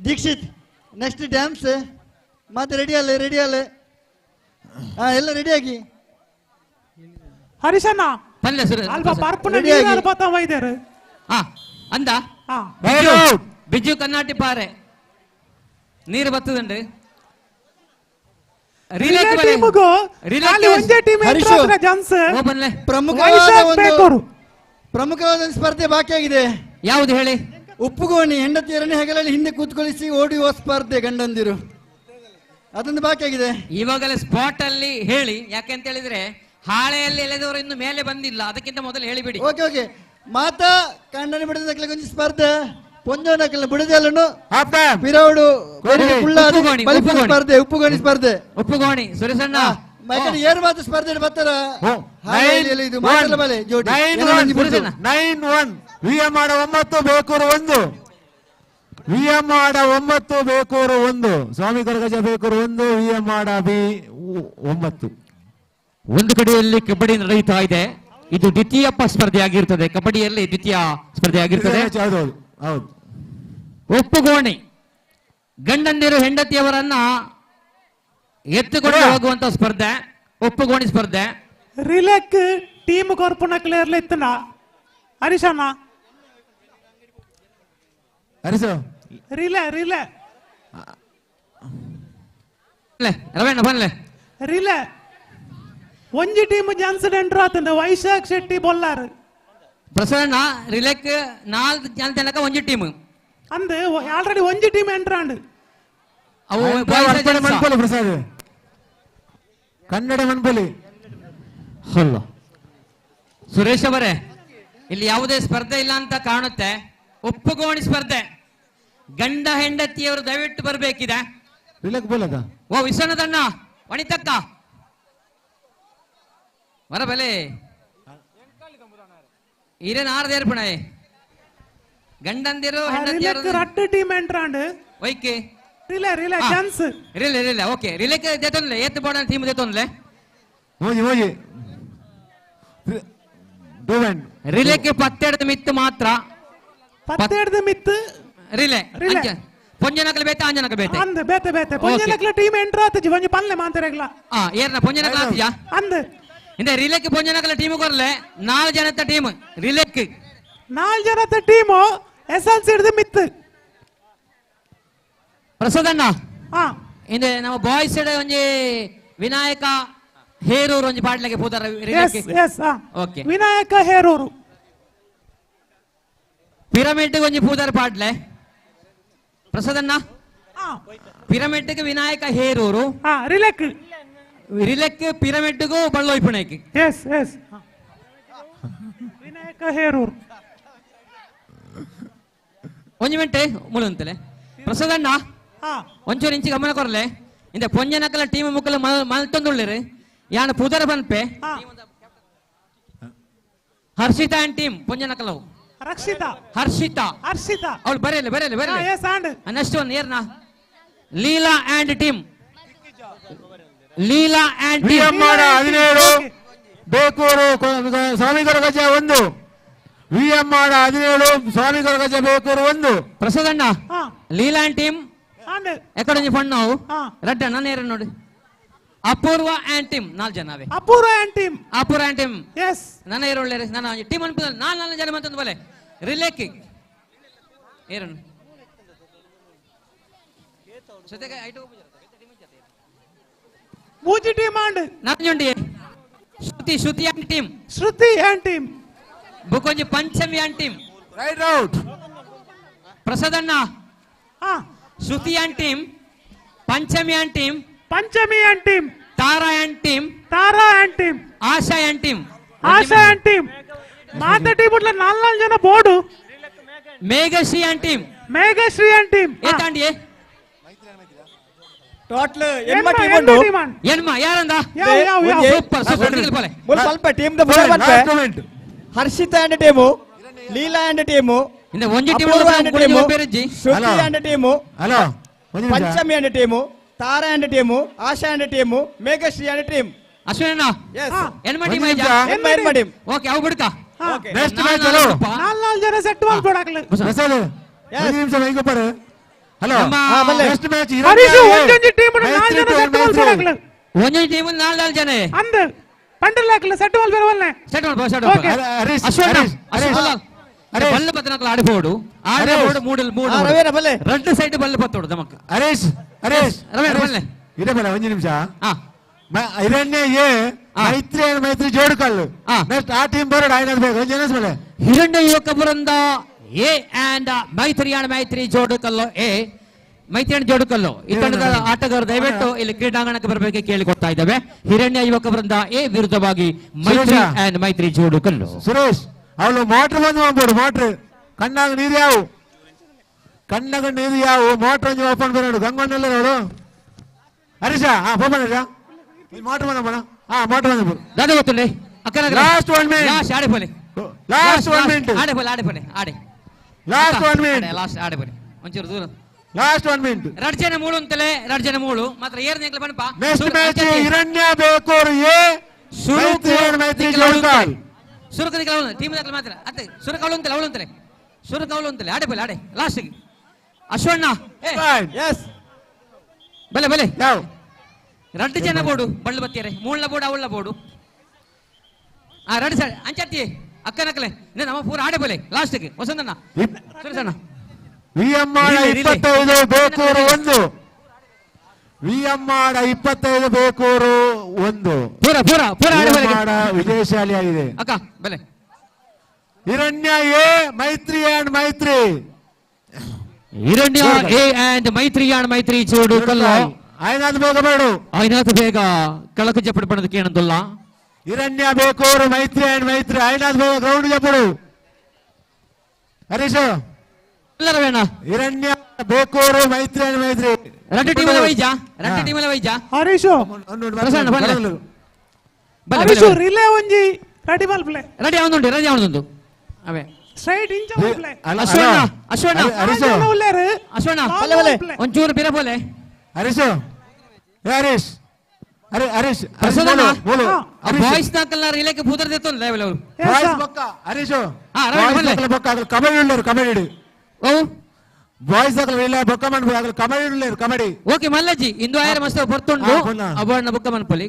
ದೀಕ್ಷಿತ್ ನೆಕ್ಸ್ಟ್ ಡ್ಯಾನ್ಸ್ ಮತ್ತೆ ರೆಡಿ ಅಲ್ಲ ಎಲ್ಲ ರೆಡಿ ಆಗಿ ಹರೀಶಣ್ಣ ಪಲ್ಲೆ ಅಲ್ಪ ಪರ್ಪುನ ನೀರು ಬತ್ತ ವೈದ್ಯರು ಅಂದ ಬಿಜು ಕನ್ನಾಟಿ ಪಾರೆ ನೀರು ಬರ್ತದಂಡ್ರಿ ಪ್ರಮುಖವಾದ ಸ್ಪರ್ಧೆ ಬಾಕಿಯಾಗಿದೆ ಯಾವುದು ಹೇಳಿ ಉಪ್ಪುಗೋಣಿ ಹೆಂಡತಿಯರನ್ನೇ ಹೆಗಲಲ್ಲಿ ಹಿಂದೆ ಕೂತ್ಕೊಳಿಸಿ ಓಡಿಯುವ ಸ್ಪರ್ಧೆ ಗಂಡಂದಿರು ಅದೊಂದು ಬಾಕಿಯಾಗಿದೆ ಇವಾಗಲೇ ಸ್ಪಾಟ್ ಅಲ್ಲಿ ಹೇಳಿ ಯಾಕೆಂತ ಹೇಳಿದ್ರೆ ಹಾಳೆಯಲ್ಲಿ ಎಳೆದವರು ಇನ್ನು ಮೇಲೆ ಬಂದಿಲ್ಲ ಅದಕ್ಕಿಂತ ಮೊದಲು ಹೇಳಿಬಿಡಿ ಓಕೆ ಓಕೆ ಮಾತಾ ಕಂಡನೆ ಬಿಡದಕ್ಕೆ ಕೊಂಚ ಸ್ಪರ್ಧೆ ಪೊಂಜೋನಕಲ್ಲ ಬಿಡದೆಲ್ಲನು ಪಿರೌಡು ಸ್ಪರ್ಧೆ ಉಪ್ಪುಗೋಣಿ ಸುರೇಶಣ್ಣ ಏರು ಮಾತು ಸ್ಪರ್ಧೆ ಬರ್ತಾರ ಇದು ಜೋಡಿ 9-1 ವಿಎಂ ಆಡ 9 ಬೇಕೂರು 1 ವಿಎಂ ಆಡ 9 ಬೇಕೂರು 1 ಸ್ವಾಮಿ ಕೊರಗಜ ಬೇಕೂರು 1 ವಿಎಂ ಆಡ ಬಿ 9 ಒಂದು ಕಡೆಯಲ್ಲಿ ಕಬಡ್ಡಿ ನಡೆಯುತ್ತಾ ಇದೆ ಇದು ದ್ವಿತೀಯ ಸ್ಪರ್ಧೆ ಆಗಿರ್ತದೆ ಕಬಡ್ಡಿಯಲ್ಲಿ ದ್ವಿತೀಯ ಸ್ಪರ್ಧೆ ಆಗಿರ್ತದೆ ಹೌದು ಒಪ್ಪುಗೋಣಿ ಗಂಡಂದಿರು ಹೆಂಡತಿಯವರನ್ನ ಎತ್ತುಕೊಂಡು ಹೋಗುವಂತ ಸ್ಪರ್ಧೆ ಒಪ್ಪುಗೋಣಿ ಸ್ಪರ್ಧೆ ರಿಲೆಕ್ ಟೀಮ್ ಕೊರ್ಪುನ ಕ್ಲಿಯರ್ಲಿ ಇತ್ತನ ಹರೀಶಣ್ಣ ರಿಲೆ ರವಣ್ಣ ಬನ್ಲೆ ರಿಲೆ ಒಂಜಿ ಟೀಮ್ ಜಾನ್ಸನ್ ಎಂಟ್ರು ಆತಂದ ವೈಶಾಖ್ ಶೆಟ್ಟಿ ಬೊಲ್ಲಾರು ಪ್ರಸನ್ನ ರಿಲೆಕ್ 4 ಜನ ತನಕ ಒಂಜಿ ಟೀಮ್ ಅಂದೆ ಆಲ್ರೆಡಿ ಒಂಜಿ ಟೀಮ್ ಎಂಟ್ರ್ ಆಂಡ್ ಅವು ಮನ್ಪೊಲಿ ಪ್ರಸಾದ್ ಕನ್ನಡ ಮನ್ಪೊಲಿ ಹಲ್ಲ ಸುರೇಶ್ ಅವರೇ ಇಲ್ಲಿ ಯಾವುದೇ ಸ್ಪರ್ಧೆ ಇಲ್ಲ ಅಂತ ಕಾಣುತ್ತೆ ಒಪ್ಪುಗೋಣಿ ಸ್ಪರ್ಧೆ ಗಂಡ ಹೆಂಡತಿಯವರು ದಯವಿಟ್ಟು ಬರಬೇಕಿದೆ ರಿಲೆಕ್ ಬೋಲದ ಓ ವಿಶ್ವನಾಥಣ್ಣ ವಣಿತಕ್ಕ ಬರಬಲೆ ಇರೇನ್ ಆರ್ದೇರ್ಪಣ ಗಂಡಂದಿರು ರಟ್ಟ ಟೀಮ್ ಎಂಟ್ರಾಂಡ್ ವೈಕೆ ರಿಲೆ ಚಾನ್ಸ್ ರಿಲೆ ಓಕೆ ರಿಲೆಕ್ಕೆ ದೇತೊಂದ್ಲೆ ಏತ್ ಬೋಡ ಟೀಮ್ ದೇತೊಂದ್ಲೆ ಹೋಗಿ ರಿಲೆಕ್ಕೆ 12 ಮಿತ್ತು ಮಾತ್ರ 12 ಮಿತ್ತು ರಿಲೆ ಪೊಂಜನಕಲ ಬೇತೆ ಆಂಜನಕ ಬೇತೆ ಅಂದೆ ಬೇತೆ ಪೊಂಜನಕಲ ಟೀಮ್ ಎಂಟ್ರ್ ಆತಜಿ ಒಂಜಿ ಪಲ್ಲೆ ಮಾಂತರೆಗ್ಲ ಏರ್ನ ಪೊಂಜನಕಲ ಆತಜಾ ಅಂದೆ ಇಂದ ರಿಲೆಕ್ಕೆ ಪೊಂಜನಕಲ ಟೀಮ್ ಕೊರ್ಲೆ 4 ಜನದ ಟೀಮ್ ರಿಲೆಕ್ಕೆ 4 ಜನದ ಟೀಮ್ ಎಸ್ಎಲ್ಸಿ ಹಿಡಿದು ಮಿತ್ತು ಪ್ರಸಾದಣ್ಣ ಇಂದೆ ನಮ್ಮ ಬಾಯ್ಸ್ ಒಂಜಿ ವಿನಾಯಕ ಹೇರೂರು ಒಂಜಿ ಪಾಡ್ಲೆಗೆ ಪೂತಾರ ಓಕೆ ವಿನಾಯಕ ಹೇರೂರು ಪಿರಮಿಡ್ ಒಂಜಿ ಪೂತಾರ ಪಾಡ್ಲೆ ಪ್ರಸಾದಣ್ಣ ಪಿರಮಿಡ್ಗೆ ವಿನಾಯಕ ಹೇರೂರು ರಿಲೆಕ್ ಪಿರಮಿಡ್ಗೂ ಬಳ್ಳೋಯ್ಪುಣಕ್ಕೆ ವಿನಾಯಕ ಹೇರೂರು ಒಂಜಿ ಮಿಂಟೆ ಮುಳುಂತಲೆ ಪ್ರಸಾದಣ್ಣ ಒಂಚೂರು ಇಂಚಿ ಗಮನ ಕೊರಲೆ ಇಂದ ಪೊಂಜನಕಲ ಟೀಮ್ ಮುಕ್ಕಲ ಮಲ್ತೊಂದುಳ್ಳಿರಿ ಯಾನ ಪೂದರ ಬನ್ಪೆ ಹರ್ಷಿತಾ ಅಂಡ್ ಟೀಮ್ ಪೊಂಜನಕಲವು ಹರ್ಷಿತಾ ಅವಳು ಬರೆಯಲ್ಲ ನೆಕ್ಸ್ಟ್ ಒನ್ ಏರ್ನಾ Leela and team VMR 17 Bekur ಸ್ವಾಮಿಗರ ಗಜ 1 VMR 17 ಸ್ವಾಮಿಗರ ಗಜ ಬೇಕೂರು 1 ಪ್ರಸಾದಣ್ಣ ಲೀಲಾ ಅಂಡ್ ಟೀಮ್ ಎಕಡೆ ಫಂಡ್ ನಾವು ರಡ್ಡ ನನ್ನ ಏರ ನೋಡಿ ಅಪೂರ್ವ ಆ್ಯಂಡ್ ಟೀಮ್ 4 ಜನ ಅಪೂರ್ವ ಆ್ಯಂಡ್ ಟೀಮ್ ನನ್ನ ಏರ ಒಳ್ಳೆ ನನ್ನ ಟೀಮ್ ಅನ್ಪದ 4 ಜನ ಮತ್ತೊಂದು ಬಲೆ ರಿಲೇಕಿ ಏರನು ಸದ್ಯಕ್ಕೆ ಐಟು ಮೂಜಿ team and Nanjundi Shruthi and team ಬುಕೊಂಜಿ Panchami and team right out ಪ್ರಸಾದಣ್ಣ Shruthi and team Panchami and team Tara and team Asha and team ಮಾತ ಟೀಮ್ ಉಟ್ಲ 4 ಜನ ಬೋರ್ಡು ಮೇಘಶ್ರೀ ಆ್ಯಂಡ್ ಟೀಮ್ ಏತಾಂಡಿಯೇ ಟೋಟಲ್ ಎನ್ಮ ಟೀಮ್ ಉಂಡು ಎನ್ಮ ಯಾರಂದ ಸೂಪರ್ ಪೋಲೆ ಸ್ವಲ್ಪ ಟೀಮ್ ದ ಬೋರ್ಡ್ ಬಂತೆ Harshitha and team Leela and team ಇಂದ ಒಂಜಿ ಟೀಮ್ ಬೇರೆಜ್ಜಿ Shruthi and team hello Panchami and team Tara and team Asha and team Meghashree and team ಅಶ್ವಿನಣ್ಣ ಎನ್ಮ ಟೀಮ್ ಎನ್ಮ ಟೀಮ್ ಓಕೆ ಅವು ಬಿಡ್ಕ ನೆಕ್ಸ್ಟ್ ಮ್ಯಾಚ್ ಹಲೋ 4 ಜನ ಸೆಟ್ ಮಾಡಿ ಕೊಡಕಲೆ ಪ್ರಸಾದ್ ಒಂದು ನಿಮಿಷ ಮೈಕ್ ಬರೆ ಹಲೋ ನೆಕ್ಸ್ಟ್ ಮ್ಯಾಚ್ ಹರೀಶ್ ಒಂಜೊಂಜಿ ಟೀಮ್ 4 ಜನ ಸೆಟ್ ಮಾಡಿ ಕೊಡಕಲೆ ಒಂಜೊಂಜಿ ಟೀಮ್ 4 ಜನ ಅಂದ ಪಂಡಲಾಕಲೆ ಸೆಟ್ ಮಾಡಿ ಬರವಲ್ನೆ ಸೆಟ್ ಮಾಡಿ ಹರೀಶ್ ಅರೆ ಬಲ್ಲ ಪತ್ತನಕಲ ಆಡಬಹುದು ಮೂಡಲ್ ರವೇನ ಬಲ್ಲೆ ರೆಡ್ ಸೈಡ್ ಬಲ್ಲ ಪತ್ತೋಡು ದಮಕ ಹರೀಶ್ ರವೇನ ಬಲ್ಲೆ ಇದೆ ಬಲ್ಲ ಒಂದು ನಿಮಿಷ ಹಿರಣ್ಯ ಎ ಮೈತ್ರಿ ಜೋಡುಕಲ್ಲು ನೆಕ್ಸ್ಟ್ ಆ ಟೀಮ್ ಬರೋಡು ಐನದ್ ಬೇಕು ಒಂದು ಜನ ಬಲೆ ಹಿರಣ್ಯ ಯುವಕ Brinda A and Maitri ಜೋಡುಕಲ್ಲು A ಮೈತ್ರಿ ಜೋಡುಕಲ್ಲು ಈ ತಂಡದ ಆಟಗಾರರು ದಯವಿಟ್ಟು ಇಲ್ಲಿ ಕ್ರೀಡಾಂಗಣಕ್ಕೆ ಬರಬೇಕು ಕೇಳಿಕೊಡ್ತಾ ಇದ್ದೇವೆ ಹಿರಣ್ಯ ಯುವಕ ಬೃಂದ ಎ ವಿರುದ್ಧವಾಗಿ ಮೈತ್ರಿ ಜೋಡುಕಲ್ಲು ಸುರೇಶ್ ಅವಳು ಮೋಟ್ರ್ ಬಂದು ಮಾಡ್ಬೋಡು ಮೋಟ್ರ್ ಕಣ್ಣಾಗ ನೀರು ಯಾವು ಮೋಟ್ರ್ ಒಂದು ಓಪನ್ ಬರೋಡು ಗಂಗೊಂಡೆಲ್ಲ ನೋಡು ಹರೀಶ ಓಪನ್ ಹರೀಶ ಮೋಟ್ರ್ ಬಂದ ಮೋಟ್ರ್ ಬಂದ ದಾದ ಗೊತ್ತುಂಡೆ ಅಕ್ಕನ ಲಾಸ್ಟ್ 1 ಮಿನಿಟ್ ಆಡೆ ಪೋಲೆ ಲಾಸ್ಟ್ 1 ಮಿನಿಟ್ ಲಾಸ್ಟ್ 1 ಮಿನಿಟ್ ಆಡೆ ಪೋಲೆ ಒಂಚೂರು ದೂರ ಲಾಸ್ಟ್ 1 ಮಿನಿಟ್ ರಡ್ಜನ ಮೂಳು ಅಂತಲೇ ರಡ್ಜನ ಮೂಳು ಮಾತ್ರ ಏರ್ ನೆಕ್ಲ ಬನಪ next match Hiranya Bekur A Maitri Jodukal ಸುರಕದಿಗಳು team ದಾಖಲೆ ಮಾತ್ರ ಅತ್ತೆ ಸುರಕವಳು ಅಂತಲೇ ಆಡೆ ಲಾಸ್ಟ್ ಅಶ್ವಣ್ಣ ಬಲೆ ಯಾವ 2 ಜನ ಬೋಡು ಬಳ್ಳು ಬತ್ತಿಯರೆ ಮೂಳ್ನ ಬೋಡು ಅವಳ ಬೋಡು ರೆಡ್ ಸೈಡ್ ಅಂಚತ್ತಿ ಅಕ್ಕನಕಲೆ ನಮ್ಮ ಪೂರ ಆಡೆ ಬಲೆ ಲಾಸ್ಟ್ಗೆ ವಸಂತಣ್ಣ ಸುರೇಶಣ್ಣ VMR 25 ಬೇಕೂರು 1 VMR 25 ಬೇಕೂರು 1 ಪೂರ ವಿಜಯಶಾಲಿ ಆಗಿದೆ ಅಕ್ಕ ಬಲೆ ಹಿರಣ್ಯ ಎ ಮೈತ್ರಿ ಹಿರಣ್ಯ ಎ ಅಂಡ್ ಮೈತ್ರಿ ಜೋಡು ಕಲ್ಲ ಐನಾದ್ ಬೇಗ ಕಳಕು ಜಪ್ಪಡು ಪಡೋದಕ್ಕೆ ಏನಂತಲ್ಲ ಹಿರಣ್ಯ ಬೇಕೂರು ಮೈತ್ರಿ ಐನಾದ್ ಬೇಗ ಗ್ರೌಂಡ್ ಜಪ್ಪಡು ಹರೀಶ್ ಎಲ್ಲರವೇಣ ಹಿರಣ್ಯ ಬೇಕೂರು ಮೈತ್ರಿ ರೆಡ್ ಟೀಮಲ್ಲಿ ವೈಜ ಹರೀಶ್ ರಿಲೇ ಒಂಜಿ ರೆಡಿ ಮಲ್ ಪ್ಲೇ ರೆಡಿ ಅವನೊಂದು ಅವೇ ಸ್ಟ್ರೈಟ್ ಇಂಚ ಪ್ಲೇ ಅಶ್ವಣ್ಣ ಒಂಚೂರು ಬಿರ ಬೋಲೆ ಹರೀಶ್ ಬಾಯ್ಸ್ ದಾಖಲ ರಿಲೇಗೆ ಭೂತರ ದೇತೋನ್ ಲೆವೆಲ್ ಅವರು ಬಾಯ್ಸ್ ಬೊಕ್ಕ ಹರೀಶ್ ಕಬಡ್ಡಿ ಬಾಯ್ಸ್ ದಾಖಲ ಬೊಕ್ಕ ಮನ್ಪು ಕಬಡ್ಡಿ ಓಕೆ ಮಲ್ಲಜ್ಜಿ ಇಂದು ಆಯರ ಮಸ್ತ್ ಬರ್ತುಂಡು ಅಬಣ್ಣ ಬೊಕ್ಕ ಮನ್ಪಲಿ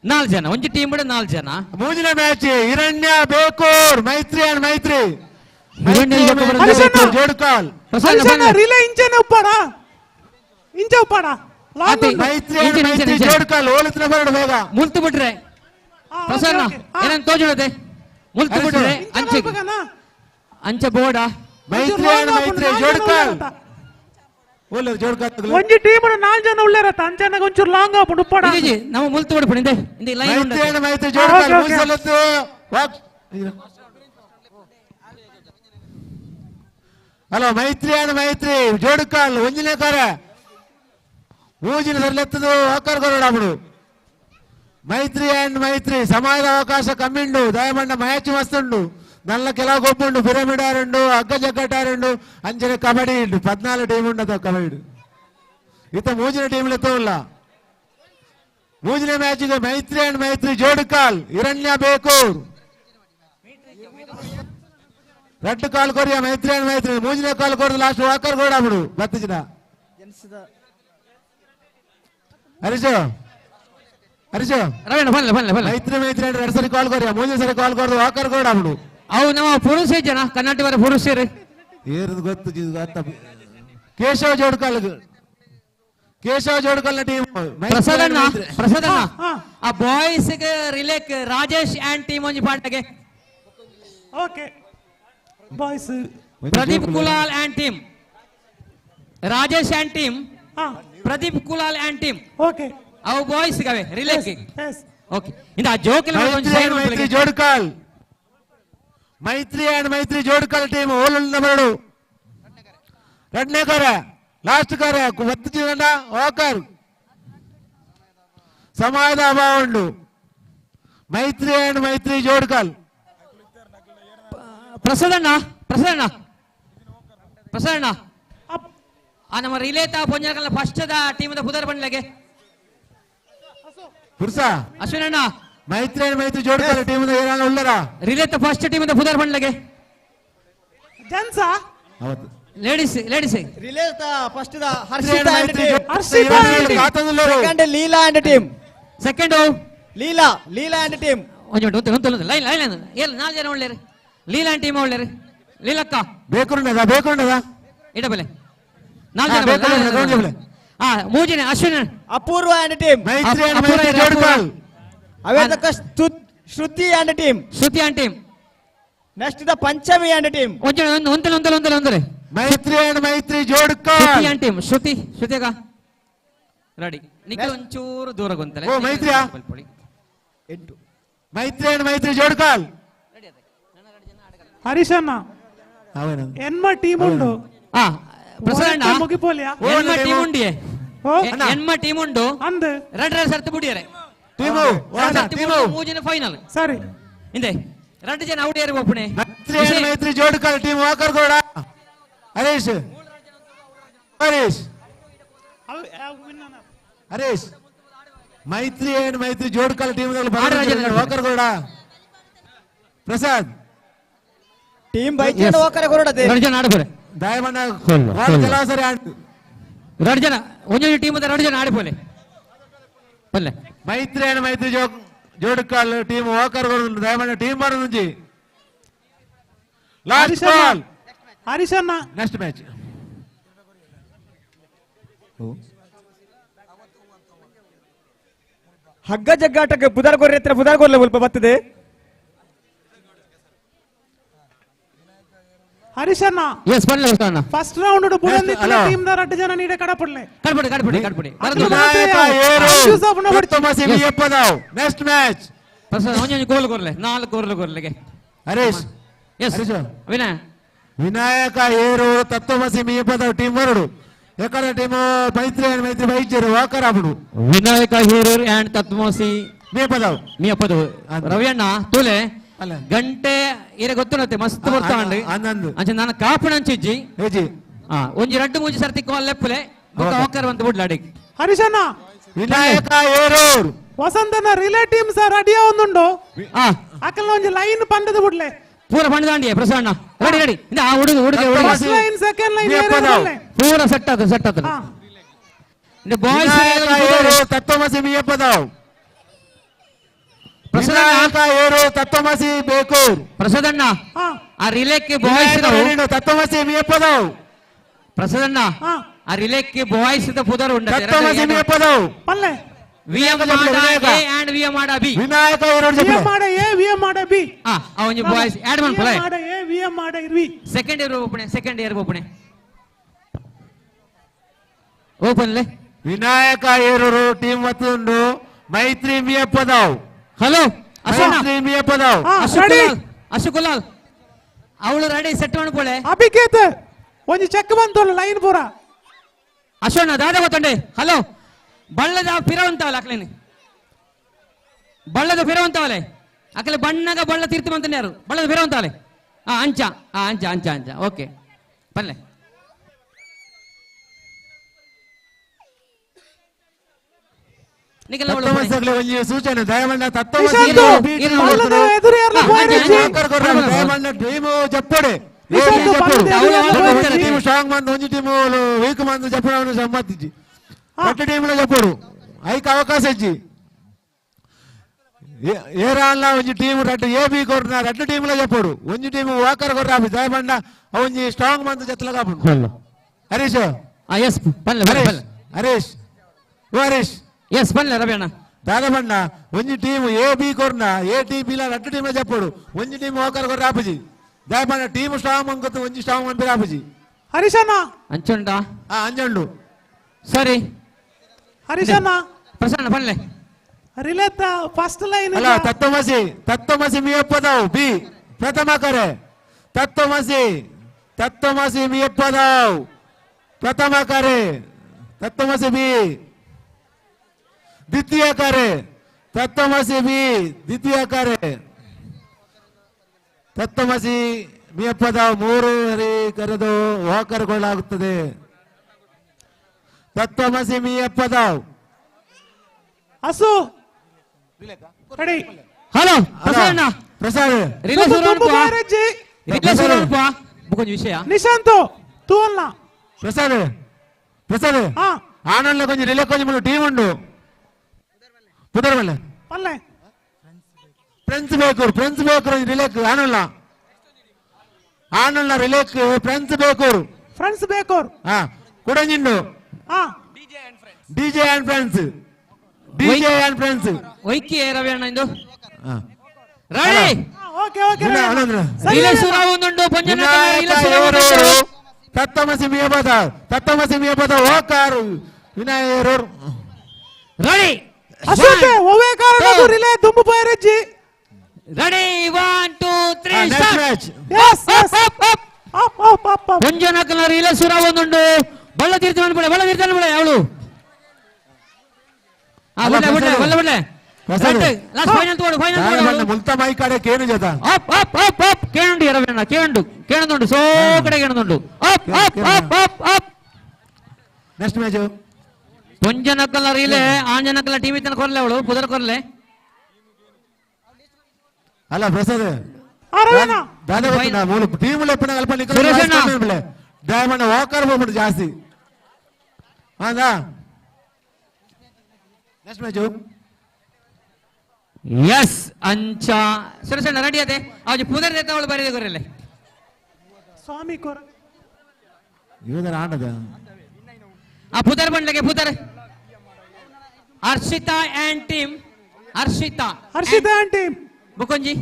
4 ಜನ ಒಂಜಿ ಟೀಮ್ 4 ಜನ ಮೂಜಿನ ಮ್ಯಾಚ್ ಹಿರಣ್ಯ ಬೇಕೂರ್ ಮೈತ್ರಿ ಜೋಡ್ಕಾಲ್ ರಿಲೇ ಇಂಚೆನೆ ಉಪ್ಪಾಡಾ ಇಂಚೆ ಉಪ್ಪಾಡಾ ಮೈತ್ರಿ ಜೋಡ್ಕಾಲ್ ಓಲಿತ್ರ ಬರಡು ಬೇಗ ಮುಲ್ತು ಬಿಟ್ರೆ ಪ್ರಸನ್ನ ಏನಂತ ತೋಜುಳದೆ ಮುಲ್ತು ಬಿಟ್ರೆ ಅಂಚೆ ಬೋಡ ಮೈತ್ರಿ ಜೋಡ್ಕಾಲ್ ಒಂಜಿ ಟೀಮ್ 4 ಜನ ಉಳ್ಳೇರತ್ತ ಅಂಚೆನಾಗ ಒಂಚೂರು ಲಾಂಗ್ ಆಪುಂಡು ಉಪ್ಪಾಡಾ ನಾವು ಮುಲ್ತು ಬಿಡ್ಪುಂಡು ಇಂದೆ ಲೈನ್ ಮೈತ್ರಿ ಜೋಡ್ಕಾಲ್ ಮುಗಿಸಲತ್ತು ಹಲೋ ಮೈತ್ರಿ ಜೋಡ್ಕಾಲ್ ಒಂಜಿನೇ ಕಾರ ಮೂಜಿನ ಸರಲೆತ್ತದು ಆಕಾರ ಕೊರಡಾಬಿಡು ಮೈತ್ರಿ ಸಮಾಜದ ಅವಕಾಶ ಕಮ್ಮಿಂಡು ದಯಮಂಡ ಮ್ಯಾಚ್ ಮಸ್ತುಂಡು నల్ల కెలా గొప్పండు పిరమిడ్ ఆరండు అగ్గ జగ్గట్టారండు అంజన కబడ్డీ 14 టీం ఉండదు కబడ్డీ ఇత మూజిన టీంలతో ఉల్ల ಮೂಜಿನ ಮ್ಯಾಚಿಗೆ ಮೈತ್ರಿ ಜೋಡ್ಕಾಲ್ ಹಿರಣ್ಯ ಬೇಕೂರ್ ರೆಡ್ ಕಾಲ್ ಕೊರಿಯ ಮೈತ್ರಿ ಮೂಜಿನ ಕಾಲ್ ಕೊರದು ಲಾಸ್ಟ್ ವಾಕರ್ ಕೂಡ ಬಿಡು ಬತ್ತಿಜಿನ ಹರೀಶು ಮೈತ್ರಿ ಅಂದ್ರೆ 2 ಸರಿ ಕಾಲ್ ಕೊರಿಯ ಮೂಜಿನ ಸರಿ ಕಾಲ್ ಕೊರದು ವಾಕರ್ ಕೂಡ ಬಿಡು ಅವು ನಮ್ಮ ಪುರುಷ ಜನ ಕರ್ನಾಟಕದ ಪುರುಷರು ಏರದು ಗೊತ್ತು ಕೇಶವ ಜೋಡ್ಕಲ್ ಟೀಮ್ ಪ್ರಸಾದಣ್ಣ ಆ ಬಾಯ್ಸ್ ರಿಲೇಕ್ ರಾಜೇಶ್ ಅಂಡ್ ಟೀಮ್ ಒಂಜಿ ಪಾಟಗೆ okay boys Pradeep Kulal and team Rajesh and team Pradeep Kulal and team okay ಅವು ಬಾಯ್ಸ್ ಗವೆ ರಿಲೇಕ್ ಓಕೆ ಇಂದ ಜೋಕಲ್ ಜೋಡ್ಕಲ್ ಮೈತ್ರಿ ಜೋಡ್ಕಲ್ ಟೀಮ್ ಓಲುಲ್ನ ಬರಡು ಎರಡನೇ ಕಾರ ಲಾಸ್ಟ್ ಕಾರ ಒತ್ತು ಜನ ಸಮಯದ ಅಭಾವ ಉಂಡು ಮೈತ್ರಿ ಜೋಡ್ಕಲ್ ಪ್ರಸಾದಣ್ಣ ನಮ್ಮ ರಿಲೇತ ಪೊಂಜಕಲ್ಲ ಫಸ್ಟ್ ಟೀಮ್ ಪುದರ್ ಬಂಡ್ಲೆಗೆ ಪುರ್ಸಾ ಅಶ್ವಿನಣ್ಣ ಮೈತ್ರಿ ಜೋಡ್ಕಲ್ ಟೀಮ್ ಉಳ್ಳರ ರಿಲೇತ ಫಸ್ಟ್ ಟೀಮ್ ಪುದರ್ ಬಂಡ್ಲೆಗೆ ಜನ್ಸಾ ಲೇಡೀಸ್ ರಿಲೇತ first Harshita second Leela and team second Leela and team ಒಂದು ಲೈನ್ ಏನ್ 4 ಜನ ಒಳ್ಳೆರು ಲೀಲಾ ಅಂಡ್ ಟೀಮ್ ಒಳ್ಳೆರು ಲೀಲಕ್ಕ ಬೇಕುಂಡದ ಇಡಬಲೆ 4 ಜನ ಮೂಜಿನ ಅಶ್ವಿನ ಅಪೂರ್ವ ಅಂಡ್ ಟೀಮ್ ಮೈತ್ರಿ ಜೋಡ್ಕಲ್ ಅವೇದಕ ಶ್ರುತಿ ಅಂಡ್ ಟೀಮ್ ನೆಕ್ಸ್ಟ್ ದ ಪಂಚಮಿ ಅಂಡ್ ಟೀಮ್ ಒಂದಲೆ ಮೈತ್ರಿ ಜೋಡ್ಕಲ್ ಅಂಡ್ ಟೀಮ್ ಶ್ರುತಿಗ ರೆಡಿ ನಿಖಿಲ್ ಒಂಚೂರು ದೂರ ಗೊಂತಲೆ ಓ ಮೈತ್ರಿಯಾ ಮೈತ್ರಿ ಜೋಡ್ಕಲ್ ಹರೀಶಣ್ಣ ಎನ್ಮ ಟೀಮ್ ಉಂಡು ಪ್ರಸನ್ನ ಮುಗಿಪೋಲಿಯಾ ಎನ್ಮ ಟೀಮ್ ಉಂಡು ಅಂದ್ ರೆಡ್ ಸರ್ತು ಬಿಡಿಯರೆ ಮೂಜಿನ ಫೈನಲ್ ಸರಿ ಹಿಂದೆ 2 ಜನ ಔಟ್ ಯಾರು ಒಪ್ಪಣೆ ಮೈತ್ರಿ ಜೋಡ್ಕಲ್ ಟೀಮ್ ವಾಕರ್ ಗೋಡ ಹರೀಶ್ ಮೈತ್ರಿ ಜೋಡ್ಕಲ್ ಟೀಮ್ ವಾಕರ್ ಗೋಡ ಪ್ರಸಾದ್ ಟೀಮ್ ಬೈಚೇನ ವಾಕರ್ ಗೋಡ 2 ಜನ ಆಡಬೋರೆ ದಯಮಣ್ಣ ಸರಿ ಆಡು 2 ಜನ ಒಂದೊಂದು ಟೀಮ್ 2 ಜನ ಆಡಿಪೋಲೆ ಪಲ್ಲೆ ಮೈತ್ರಿ ಜೋಡ್ಕಲ್ ಟೀಮ್ ವಾಕರ್ ಗೋಡ ದಯಮಣ್ಣ ಟೀಮ್ ಮಾಡು ಮುಂಜಿ ಲಾಸ್ಟ್ ಕಾಲ್ ಹರೀಶಣ್ಣ ನೆಕ್ಸ್ಟ್ ಮ್ಯಾಚ್ ಹಗ್ಗ ಜಗ್ಗಾಟಕ್ಕೆ ಪುದರ್ಗೊರ್ರೆ ಹತ್ರ ಪುದರ್ಗೊರ್ಲೆ ಸ್ವಲ್ಪ ಬರ್ತದೆ ಹರೀಶಣ್ಣ ಎಸ್ ಬನ್ನಿ ಅಣ್ಣ ಫಸ್ಟ್ ರೌಂಡ್ ಬುಡಂದಿತ್ತಲ ಟೀಮ್ ದ 2 ಜನ ನೀಡೆ ಕಡಪಡ್ಲೆ ಕಡಪಡಿ ನೆಕ್ಸ್ಟ್ ಮ್ಯಾಚ್ ಒಂದೊಂದು ಗೋಲ್ ಕೊರ್ಲೆ 4 ಗೋಲ್ ಕೊರ್ಲೆಗೆ ಹರೀಶ್ ಎಸ್ ವಿನಾಯಕ ಏರು ತತ್ವಮಸಿ ಮೀಪದವ್ ಟೀಮ್ 2 ಎಕಡೆ ಟೀಮ್ ಮೈತ್ರಿ ಬೈಜರು ವಾಕರ್ ಆಬಿಡು ವಿನಾಯಕ ಹೀರೂರ್ ಅಂಡ್ ತತ್ವಮಸಿ ಮೀಪದವ್ ರವಿಯಣ್ಣ ತೂಲೆ ಗಂಟೆ ಇರ ಗೊತ್ತಿರತ್ತೆ ಮಸ್ತ್ ಬರ್ತಾಂಡು ಅಂಚೆ ನಾನು ಕಾಪಣ ಅಂಚಿಜ್ಜಿ ಒಂಜಿ 2-3 ಸರ್ತಿ ಕಾಲ್ ಲೆಪ್ಪಲೆ ವಾಕರ್ ಅಂತ ಬಿಡ್ಲಾಡಿ ಹರೀಶಣ್ಣ ವಿನಾಯಕ ಏರೂರ್ ವಸಂತನ ರಿಲೇ ಟೀಮ್ ಸರ್ ರೆಡಿ ಆವೊಂದುಂಡು ಅಕಲ್ನ ಒಂಜಿ ಲೈನ್ ಪಂಡದ ಬಿಡ್ಲೆ ಪೂರ ಪಂಡದಾಂಡಿಯೇ ಪ್ರಸನ್ನ ರೆಡಿ ಇಂದ ಆ ಹುಡುಗ ಫಸ್ಟ್ ಲೈನ್ ಸೆಕೆಂಡ್ ಲೈನ್ ಏರಲ್ಲ ಪೂರ ಸೆಟ್ ಆದ ಇಂದ ಬಾಯ್ಸ್ ತತ್ವಮಸಿ ಮೀಪದವ್ ವಿನಾಯಕ ಏರು ತತ್ವಮಸಿ ಬೇಕೂರ್ ಪ್ರಸಾದಣ್ಣ ಆ ರಿಲೇಕ್ಕೆ ಬಾಯ್ಸ್ ತತ್ವಮಸಿ ಮೇಪದವ್ ಪ್ರಸಾದಣ್ಣ ಆ ರಿಲೇಕ್ಕೆ ಬಾಯ್ಸ್ ಪುದರ್ ಉಂಡ ತತ್ವಮಸಿ ಮೇಪದವ್ ಪಲ್ಲೆ ವಿಎಂ ಮಾಡ ಎ ಅಂಡ್ ವಿಎಂ ಮಾಡ ಬಿ ವಿನಾಯಕ ಏರು ವಿಎಂ ಮಾಡ ಎ ವಿಎಂ ಮಾಡ ಬಿ ಅವನಿ ಬಾಯ್ಸ್ ಆಡ್ ಮನ್ ಪ್ಲೇ ಮಾಡ ಎ ವಿಎಂ ಮಾಡ ಇರ್ವಿ second year ಓಪನೆ ಓಪನ್ಲೆ Vinayaka Erur team ಮತ್ತೊಂದು ಮೈತ್ರಿ ಮೇಪದವ್ ಹಲೋ ಮೈತ್ರಿ ಮೇಪದವ್ ಅಶುಕುಲಾಲ್ ಅವಳು ರೆಡಿ ಸೆಟ್ ಮಾಡ್ಕೊಳ್ಳೆ ಅಭಿಕೇತ್ ಒಂದು ಚೆಕ್ ಬಂತು ಲೈನ್ ಪೂರ ಅಶೋಣ ದಾದ ಗೊತ್ತಂಡೆ ಹಲೋ ಬಳ್ಳದ ಫಿರವಂತವಲ್ಲ ಅಕ್ಲೇನಿ ಬಳ್ಳದ ಫಿರವಂತವಲೆ ಅಕಲೆ ಬಣ್ಣಗ ಬಳ್ಳ ತೀರ್ತಿ ಬಂತಾನೆ ಯಾರು ಬಳ್ಳದ ಫಿರವಂತವಲೆ ಅಂಚ ಅಂಚ ಅಂಚ ಅಂಚ ಓಕೆ ಬಲ್ಲೆ ಸೂಚನೆ ದಯಮಣ್ಣ ದಯಮಣ್ಣ ಟೀಮ್ చెప్పడే టీమ్ స్ట్రాంగ్ మంది ಒಂಜಿ ಟೀಮ್ ವೀಕ್ ಮಂದಿ చెప్పడం సమ్మతించి అట్ట టీంలో చెప్పడు ఐకి అవకాశం ఇచ్చి ఏ రాన్లా ಒಂಜಿ ಟೀಮ್ ರಟ್ಟು ఏ ಬಿ ಕೊರ್ನ ರಟ್ಟು ಟೀಮ್లో చెప్పడు ಒಂಜಿ ಟೀಮ್ ವಾಕರ್ ಕೊರ್ರಾಬಿ ದಯಮಣ್ಣ ಒಂಜಿ ಸ್ಟ್ರಾಂಗ್ ಮಂದಿ ಜತ್ಲ ಕಾಪುಂಡು ಹರೀಶ್ ಎಸ್ ಬಲ್ಲೆ ಹರೀಶ್ ಹರೀಶ್ ಎಸ್ ಬಲ್ಲೆ ರವಿ ಅಣ್ಣ దాదాపన్న ಒಂಜಿ ಟೀಮ್ ఏ బి కొర్న ఏ టీ బిలా రట్టు టీంలో చెప్పడు ಒಂಜಿ ಟೀಮ್ ವಾಕರ್ ಕೊರ್రాబుజి దయమಣ್ಣ ಟೀಮ್ స్ట్రాంగ్ మంగత ಒಂಜಿ స్ట్రాంగ్ మంది రాబుజి హరీషన్న అంచుండ అంజండు ಸರಿ హరీషన్న ಪ್ರಸನ್ನ ಬಲ್ಲೆ ರಿಲೇತ ಫಸ್ಟ್ ಲೈನ್ ಅಲ್ಲ ತತ್ವಮಸಿ ಮಿಯಪ್ಪದವ್ ಬಿ ಪ್ರಥಮ ಕರೆ ತತ್ವಮಸಿ ಮಿಯಪ್ಪದವ್ ಪ್ರಥಮ ಕರೆ ತತ್ವಮಸಿ ಬಿ ದ್ವಿತೀಯ ಕರೆ ತತ್ವಮಸಿ ಬಿ ದ್ವಿತೀಯ ಕರೆ ತತ್ವಮಸಿ ಮಿಯಪ್ಪದವ್ ಮೂರು ಹರಿ ಕರೆದು ವಾಕರ್ಗೊಳ್ಳಾಗುತ್ತದೆ ತತ್ವಮಸಿ ಮಿಯಪ್ಪದವ್ ಅಸು ರೆಡಿ ಹಲೋ ಪ್ರಸನ್ನ ಪ್ರಸಾದ್ ಬುಕೊಂಜಿ ವಿಷಯ ನಿಶಾಂತ್ ತೂಲ್ಲ ಪ್ರಸಾದ್ ಆನಂದ ಕೊಂಚ ರಿಲೇ ಕೊಂಚ ಟೀಮ್ ಉಂಡು ಪುದರ್ವಲ್ಲ ಪಲ್ಲೆ ಫ್ರೆಂಡ್ಸ್ ಬೇಕು ರಿಲೇಕ್ ಆನಲ್ಲ ರಿಲೇಕ್ ಫ್ರೆಂಡ್ಸ್ ಬೇಕು ಕುಡಂಜಿಂಡು ಡಿಜೆ ಅಂಡ್ ಫ್ರೆಂಡ್ಸ್ ಒಯ್ಕಿ ರವಿ ಅಣ್ಣ ಇಂದು ರೆಡಿ ಓಕೆ ಓಕೆ ತತ್ವಮಸಿ ಮಿಯಪದ ಓಕಾರು ವಿನಾಯರು ರೆಡಿ ಅಶೋಕೆ ಓವೇ ಕಾರಣ ರಿಲೇ ದುಂಬು ಪೈರಜ್ಜಿ ready 1 2 3 match yes yes up ಪಂಜನಕಲ ರಿಲೇ ಸುರ ಒಂದುಂಡು ಬಳ್ಳ ತೀರ್ಥ ಬಿಡ ಅವಳು ಮುಲ್ತ ಮೈ ಕಡೆ ಕೇನು ಜತ ಕೇಳುಂಡು ಎರವಣ್ಣ ಕೇಳುಂಡು ಸೋ ಕಡೆ ಕೇಳುಂಡು ನೆಕ್ಸ್ಟ್ ಮ್ಯಾಚ್ ಪೊಂಜನಕಲ ರೀಲೆ ಆಂಜನಕಲ ಟೀಮ್ ಇತ್ತನ ಕೊರ್ಲೆ ಅವಳು ಪುದರ್ ಕೊರ್ಲೆ ಅಲ್ಲ ಪ್ರಸಾದ್ ದಾದ ಮೂಲ ಟೀಮ್ ಲೆಪ್ಪನ ಅಲ್ಪ ನಿಕಲ ದಯಮಣ್ಣ ವಾಕರ್ ಹೋಗ್ಬಿಟ್ಟು ಜಾಸ್ತಿ ಹೌದಾ ನೆಕ್ಸ್ಟ್ ಮ್ಯಾಚ್ ಎಸ್ ಅಂಚ ಸುರೇಶಣ್ಣ ರೆಡಿ ಅದೇ ಅವಜಿ ಪುದರ್ ದೇತ ಅವಳು ಬರೆದೇ ಕೊರಲೆ ಸ್ವಾಮಿ ಕೊರ ಇವದರ ಆಡದ ಆ ಪುದರ್ ಬಂಡ್ಲೆಗೆ ಪುದರ್ Harshita and team Harshita and team ಬುಕೊಂಜಿ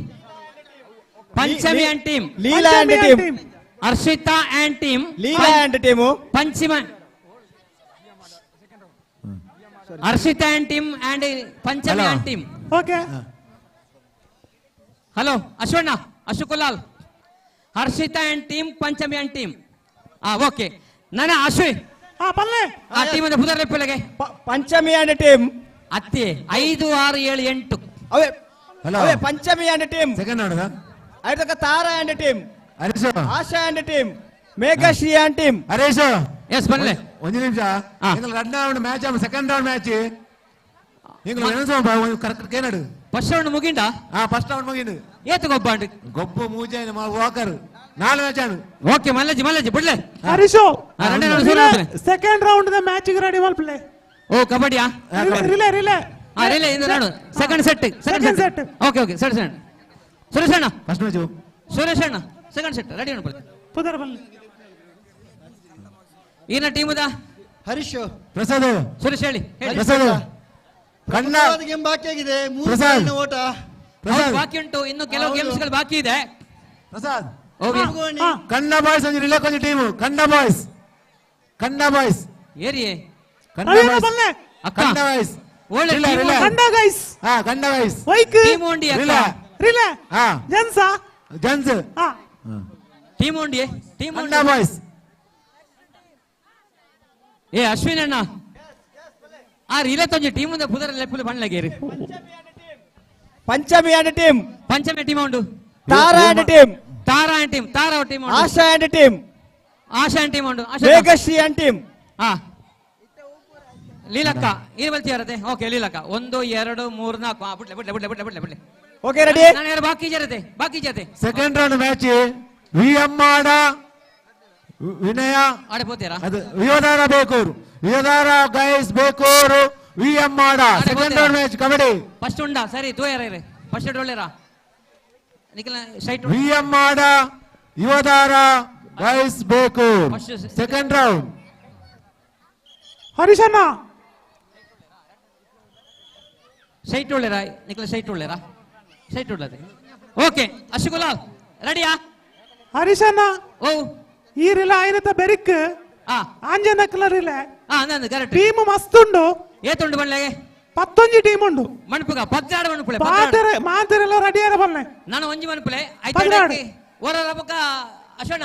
Panchami and team Leela and team Harshita and team Leela and team ಪಂಚಮ Harshita and team and Panchami and team okay hello ಅಶ್ವಣ್ಣ ಅಶುಕುಲಾಲ್ Harshita and team Panchami and team okay ನನ್ನ ಅಶ್ವಿ ಪಲ್ಲೆ ಆ ಟೀಮ್ ಅದ ಪುದರ್ ಲೆಪ್ಪಲೆಗೆ ಪಂಚಮಿ ಅಂಡ್ ಟೀಮ್ ಅತ್ತೆ 5 6 7 8 ಅವೇ ಪಂಚಮಿ ಅಂಡ್ ಟೀಮ್ ಸೆಕೆಂಡ್ ಆಡದ ಐದಕ Tara and team Harish Asha and team Meghashri and team Harish ಎಸ್ ಬನ್ಲೆ ಒಂದು ನಿಮಿಷ ரெண்டு round match second round match நீங்க என்ன கரெக்ட் கேனடு ಫಸ್ಟ್ ರೌಂಡ್ ಮುಗಿಂಡಾ ಫಸ್ಟ್ ರೌಂಡ್ ಮುಗಿಂಡು ಏತು ಗೊಬ್ಬಾಂಡು ಗೊಬ್ಬ ಮೂಜಾಯಿನ ವಾಕರ್ 4 ಮ್ಯಾಚ್ ಆಡು ಓಕೆ ಮಲ್ಲಜಿ ಬಿಡ್ಲೆ ಹರೀಶು ಸೆಕೆಂಡ್ ರೌಂಡ್ ದ ಮ್ಯಾಚ್ ರೆಡಿ ಮಲ್ಪಲೆ ಓ ಕಬಡ್ಡಿಯಾ ರಿಲೇ ರಿಲೇ ಇಂದ ನೋಡು ಸೆಕೆಂಡ್ ಸೆಟ್ ಓಕೆ ಓಕೆ ಸರಿ ಸಣ್ಣ ಸುರೇಶ್ ಅಣ್ಣ ಫಸ್ಟ್ ಮ್ಯಾಚ್ ಸುರೇಶ್ ಅಣ್ಣ ಸೆಕೆಂಡ್ ಸೆಟ್ ರೆಡಿ ಅಣ್ಣ ಪುದರ್ ಬಲ್ಲಿ ಏನ ಟೀಮ್ ಅದ ಹರೀಶ್ ಪ್ರಸಾದ್ ಸುರೇಶ್ ಹೇಳಿ ಪ್ರಸಾದ್ ಕಣ್ಣ ಗೇಮ್ ಬಾಕಿ ಆಗಿದೆ ಪ್ರಸಾದ್ ಓಟ ಬಾಕಿ ಉಂಟು ಇನ್ನು ಕೆಲವು ಗೇಮ್ಸ್ ಗಳು ಬಾಕಿ ಇದೆ ಪ್ರಸಾದ್ ಕಣ್ಣ ಬಾಯ್ಸ್ ಒಂದು ರಿಲೇ ಕೊಂಚ ಟೀಮ್ ಕಣ್ಣ ಬಾಯ್ಸ್ ಏರಿಯೇ ಕಣ್ಣ ಬಾಯ್ಸ್ ಒಳ್ಳೆ ಕಂಡ ಗೈಸ್ ಕಣ್ಣ ಬಾಯ್ಸ್ ವೈಕ್ ಟೀಮ್ ಓಂಡಿ ರಿಲೇ ಜನ್ಸಾ ಟೀಮ್ ಓಂಡಿ ಟೀಮ್ ಕಣ್ಣ ಬಾಯ್ಸ್ ಏ ಅಶ್ವಿನ್ ಅಣ್ಣ ಆ ರಿಲೇ ತೊಂಜಿ ಟೀಮ್ ಮುಂದೆ ಪುದರ ಲೆಪ್ಪುಲು ಬಣ್ಣಗೇರಿ ಪಂಚಮಿ ಅಂಡ್ ಟೀಮ್ ಟೀಮ್ ಉಂಡು Tara and team Tara team Asha and team ಉಂಡು ವೇಗಶ್ರೀ ಅಂಡ್ ಟೀಮ್ ಲೀಲಕ್ಕ ಏನ್ ಬಲ್ತಿಯಾರತೆ ಓಕೆ ಲೀಲಕ್ಕ 1 2 3 4 ಬಿಡ್ಲೆ ಓಕೆ ರೆಡಿ ನಾನು ಯಾರು ಬಾಕಿ ಜರತೆ ಸೆಕೆಂಡ್ ರೌಂಡ್ ಮ್ಯಾಚ್ ವಿಎಂ ಆಡ ವಿನಯ ಆಡೆ ಪೋತೀರಾ ಅದು ವಿಯೋಧಾರ ಗೈಸ್ ಬೇಕೂರು ವಿಎಂ ಆಡ second round match kabaddi first ಉಂಡಾ ಸರಿ ತೋಯರ ಫಸ್ಟ್ ಒಳ್ಳೆರಾ ನಿಖಿಲ ಸೈಟ್ ವಿಎಂ ಆಡ Yuvadhara guys Bekur second round ಹರೀಶಣ್ಣ ಸೈಟ್ ಒಳ್ಳೆರಾ ನಿಖಿಲ ಸೈಟ್ ಒಳ್ಳೆರಾ ಓಕೆ ಅಶುಗುಲಾಲ್ ರೆಡಿಯಾ ಹರೀಶಣ್ಣ ಓ ಈ ರಿಲೇ ಆಯ್ನತ ಬೆರಿಕ್ ಆಂಜನಕ್ಲ ರಿಲೇ ನಂದು ಕರೆಕ್ಟ್ ಟೀಮ್ ಮಸ್ತುಂಡು ಏತುಂಡು ಬಲ್ಲೆಗೆ 11 ಟೀಮ್ ಉಂಡು ಮಣಪುಗ ಪದ್ದಾಡ ಮಣಪುಳೆ ಮಾತೆರೆಲ್ಲ ರೆಡಿ ಆರ ಬಲ್ಲೆ ನಾನು ಒಂಜಿ ಮಣಪುಳೆ ಆಯ್ತು ಓರರ ಬಕ ಅಶೋಣ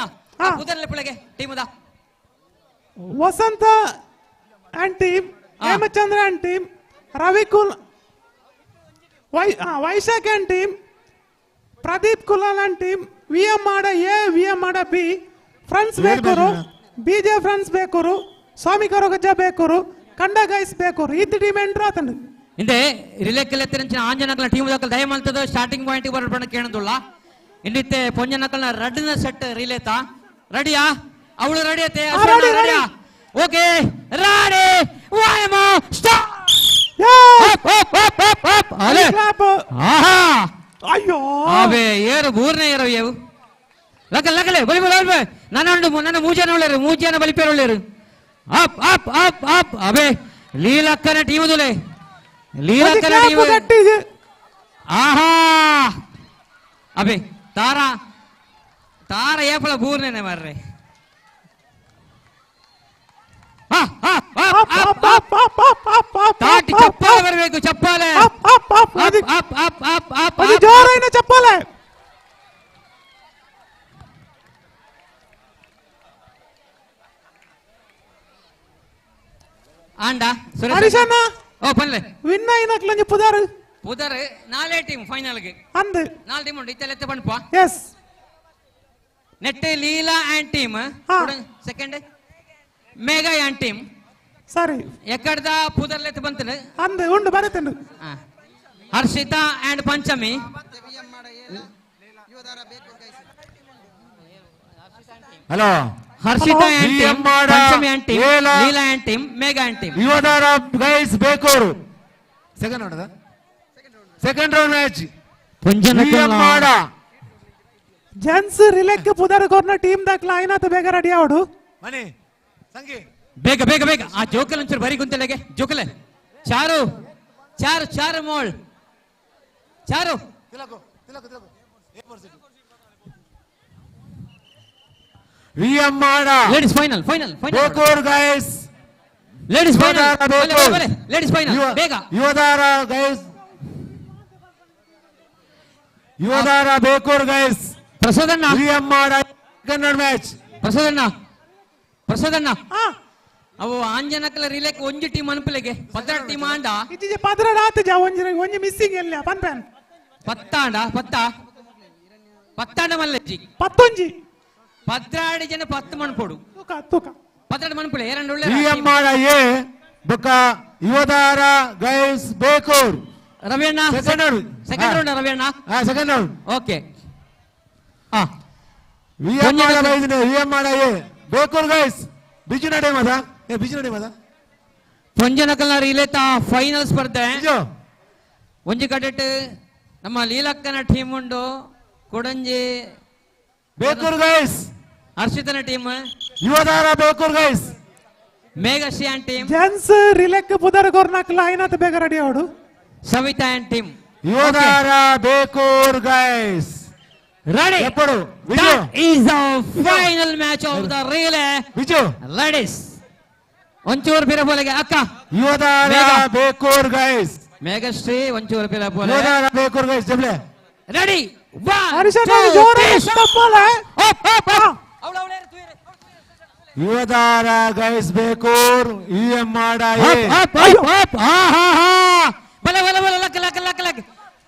ಪುದರ್ಲೆ ಪುಳೆಗೆ ಟೀಮ್ ಅದ Vasanth and team Hemachandra and team ರವಿಕುಲ್ Vaishakh and team Pradeep Kulal and team VM ಮಾಡ ಎ ವಿಎಂ ಮಾಡ B friends Bekur BJ friends Bekur ಸ್ವಾಮಿ ಕರೋಗಜ್ಜ ಬೇಕೂರು ಕಂಡ ಗೈಸ್ ಬೇಕೂರು ಈ ಟೀಮ್ ಎಂಟ್ರು ಆತಂಡು ಇಂದೆ ರಿಲೇಕಲ್ ಎತ್ತಿನ ಆಂಜನಕಲ ಟೀಮ್ ದಕ್ಕಲ್ ದಯ ಮಲ್ತದ ಸ್ಟಾರ್ಟಿಂಗ್ ಪಾಯಿಂಟ್ ಬರಬಣ ಕೇಳದುಲ್ಲ ಇಂದಿತ್ತೆ ಪೊಂಜನಕಲ್ನ ರಡ್ನ ಸೆಟ್ ರಿಲೇತಾ ರೆಡಿಯಾ ಅವಳು ರೆಡಿ ಐತೆ ರೆಡಿಯಾ ಓಕೆ ರೆಡಿ ವಾಯಮ ಸ್ಟಾರ್ಟ್ ಅಯ್ಯೋ ಅಬೇ ಏರು ಮೂರನೇ ಏರು ಏವು ಲಗಲೆ ಬಲಿಬಲ ನನ್ನ ಮೂಜನ ಬಲಿಪೇರು ಒಳ್ಳೆಯರು ಅಪ್ ಅಬೇ ಲೀಲಕ್ಕನ ಟೀಮ್ ದುಲೆ ಲೀಲಕ್ಕನ ಟೀಮ್ ಆಹಾ ಅಬೇ ತಾರ ಏಪಳ ಮೂರನೇ ಮಾರ್ರೆ ತಾಟಿ ಚಪ್ಪಾಲೆ ಬರಬೇಕು ಚಪ್ಪಾಲೆ ಜೋರೈನ ಚಪ್ಪಾಲೆ ಆಂಡ ಹರೀಶಣ್ಣ ಓ ಪಲ್ಲೆ ವಿನ್ ಆಯ್ನಕ್ಲಂಜಿ ಪುದರ್ ನಾಳೆ ಟೀಮ್ ಫೈನಲ್ ಗೆ ಅಂದು 4 ಟೀಮ್ ಉಂಟು ಇತ್ತೆಲ್ಲ ಪಣಪ ಎಸ್ ನೆಟ್ಟೆ Leela and team second Megha and team ಸರಿ ಎಕ್ಕಡ್ದ ಪುದರ್ಲೆತ್ ಬಂತನ ಅಂದು ಉಂಡು ಬರುತ್ತಂಡು Harshita and Panchami hello Harshita and team Panchami and team Leela and team Megha and team Yuvadhara guys Bekur second round match ಮಾಡ ಜೆಂಟ್ಸ್ ರಿಲೆಕ್ ಪುದರ್ ಕೊರ್ನ ಟೀಮ್ ದಾಕ್ಲ ಆಯ್ನಾತ ಬೇಗ ರೆಡಿ ಆವಡು ಮನೆ ಸಂಗಿ ಬೇಗ ಆ ಜೋಕಲ್ ಒಂಚೂರು ಬರಿ ಗುಂತಲೆಗೆ ಜೋಕಲೆ ಚಾರು ಮೋಳ್ ಚಾರು ವಿಎಂ ಮಾಡ ladies final Bekur guys ladies final ಬೇಗ ಯುವಧಾರ ಗೈಸ್ ಯುವಧಾರ ಬೇಕೂರು ಗೈಸ್ ಪ್ರಸಾದಣ್ಣ ವಿಎಂ ಮಾಡ ಸೆಕೆಂಡ್ ಮ್ಯಾಚ್ ಪ್ರಸಾದಣ್ಣ ಅವು ಆಂಜನಕಲ ರಿಲೇಕ್ ಒಂಜಿ ಟೀಮ್ ಅನ್ಪಲೆಗೆ ಪದ್ದಾಡ ಟೀಮ್ ಆಂಡ ಇಜ್ಜಿ ಪದ್ರಾಡ ಆತಜ ಒಂಜಿ ಮಿಸ್ಸಿಂಗ್ ಎಲ್ಲ ಪನ್ಪನ್ ಪತ್ತಾಂಡ ಮಲ್ಲೆಜ್ಜಿ ಪತ್ತೊಂಜಿ ಪದ್ರಾಡಿ ಜನ 10 ಮನ್ಪೋಡು ತೂಕ ಪದ್ದಾಡ ಮನ್ಪುಳೆ ಎರಡು ಒಳ್ಳೆ ವಿಎಂ ಮಾಡ ಎ ಬಕ ಯುವಧಾರ ಗೈಸ್ ಬೇಕೂರು ರವಿಯಣ್ಣ ಸೆಕೆಂಡ್ ರೌಂಡ್ ರವಿಯಣ್ಣ ಸೆಕೆಂಡ್ ರೌಂಡ್ ಓಕೆ ವಿಎಂ ಮಾಡ ಎ ಬೇಕೂರು ಗೈಸ್ ಬಿಜು ನಡೆ ಮದ ಪೊಂಜನಕಲ್ನ ರಿಲೇತ ಫೈನಲ್ ಸ್ಪರ್ಧೆ ಒಂಜಿ ಕಡೆಟ್ ನಮ್ಮ ಲೀಲಕ್ಕನ ಟೀಮ್ ಉಂಡು ಕೊಡಂಜಿ ಬೇಕೂರ್ ಗೈಸ್ ಹರ್ಷಿತನ ಟೀಮ್ ಯುವದಾರ ಬೇಕೂರ್ ಗೈಸ್ ಮೇಘಶ್ಯಾನ್ ಟೀಮ್ ಜೆಂಟ್ಸ್ ರಿಲೆಕ್ ಪುದರ್ ಕೊರ್ನಾಕ್ಲ ಐನಾತ್ ಬೇಗ ರೆಡಿ ಅವಡು Savita and team Yuvadhara Bekur guys ready ಎಪ್ಪಡು that is the final match of the relay Viju ladies ಒಂಚೂರು ಪಿರಬೋಲೆಗೆ ಅಕ್ಕ ಯುವದಾರ ಬೇಕೂರ್ ಗೈಸ್ ಮೇಘಶ್ರೀ ಒಂಚೂರು ಪಿರಬೋಲೆ ಯುವದಾರ ಬೇಕೂರ್ ಗೈಸ್ ಜಬ್ಲೆ ರೆಡಿ ಹರಿಶನ ಜೋರಾಗಿ ತಪ್ಪಲೆ ಯುವದಾರ ಗೈಸ್ ಬೇಕೂರ್ ಇಎಂ ಮಾಡ ಬಲೆ ಬಲೆ ಬಲೆ ಲಕ್ಕ ಲಕ್ಕ ಲಕ್ಕ ಲಕ್ಕ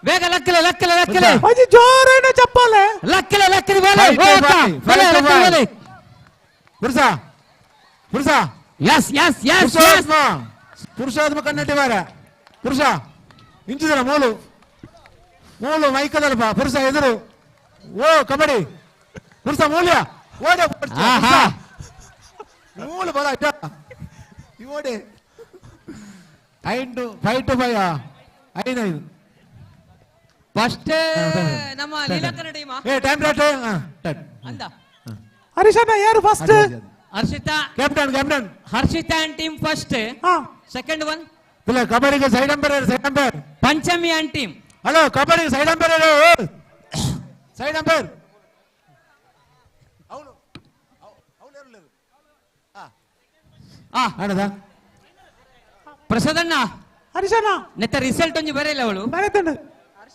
ಬೇಗ ಲಕ್ಕಲೆ ಲಕ್ಕಲೆ ಲಕ್ಕಲೆ ಅಜಿ ಜೋರಾಗಿ ಚಪ್ಪಲೆ ಲಕ್ಕಲೆ ಲಕ್ಕಲೆ ಬಲೆ ಬಲೆ ಲಕ್ಕಲೆ ಬಲೆ ಪುರುಷಾ ಪುರುಷಾ ಯಸ್ ಯಸ್ ಯಸ್ ಪುರುಷಾತ್ಮ ಕನ್ನಡಿ ಬಾರ ಪುರುಷ ಇಂಚಿದರ ಮೂಲು ಮೂಲು ಮೈಕದಲ್ಪ ಪುರುಷ ಎದುರು ಓ ಕಬಡ್ಡಿ ಪುರುಷ ಮೂಲ್ಯ ಓಡೆ ಮೂಲು ಬಲ ಓಡೆ 5 to 5 5 ಫಸ್ಟ್ ನಮ್ಮ ಲೀಲಕ್ಕನ ಟೀಮ್ ಟೈಮ್ ಅಂದ ಹರಿಶನ ಯಾರು first Harshita captain Harshita and team first second one ಕಬಡ್ಡಿಗೆ side umpire Panchami and team hello ಕಬಡ್ಡಿಗೆ ಸೈಡ್ ಅಂಪೈರ್ ಸೈಡ್ ಅಂಪೈರ್ ಪ್ರಸಾದಣ್ಣ ಹರಿಶನ ನೆತ್ತ ರಿಸಲ್ಟ್ ಒಂಜಿ ಬರೆಯಲ್ಲ ಅವಳು ಬರೆತಂಡು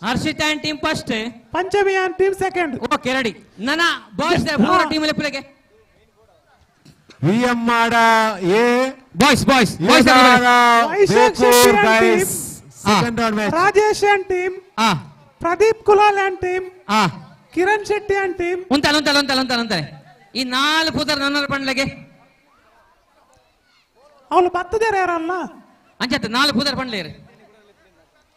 Harshita and team first Panchami and team second okay ready ನನ್ನ ಬಾಯ್ಸ್ ಪೂರ ಟೀಮ್ ಲೆಪ್ಪಲೆಗೆ ವಿಎಂ ಮಾಡ A boys boys second round match Rajesh and team Pradeep Kulal and team Kiran Shetty and team ಉಂಟಲ್ಲ ಈ 4 ಪುದರ್ ನನ್ನ ಪಂಡ್ಲೆಗೆ ಅವಳು ಬತ್ತದೇರ ಯಾರಲ್ಲ ಅಂಚತ್ತ 4 ಪುದರ್ ಪಂಡ್ಲೇರು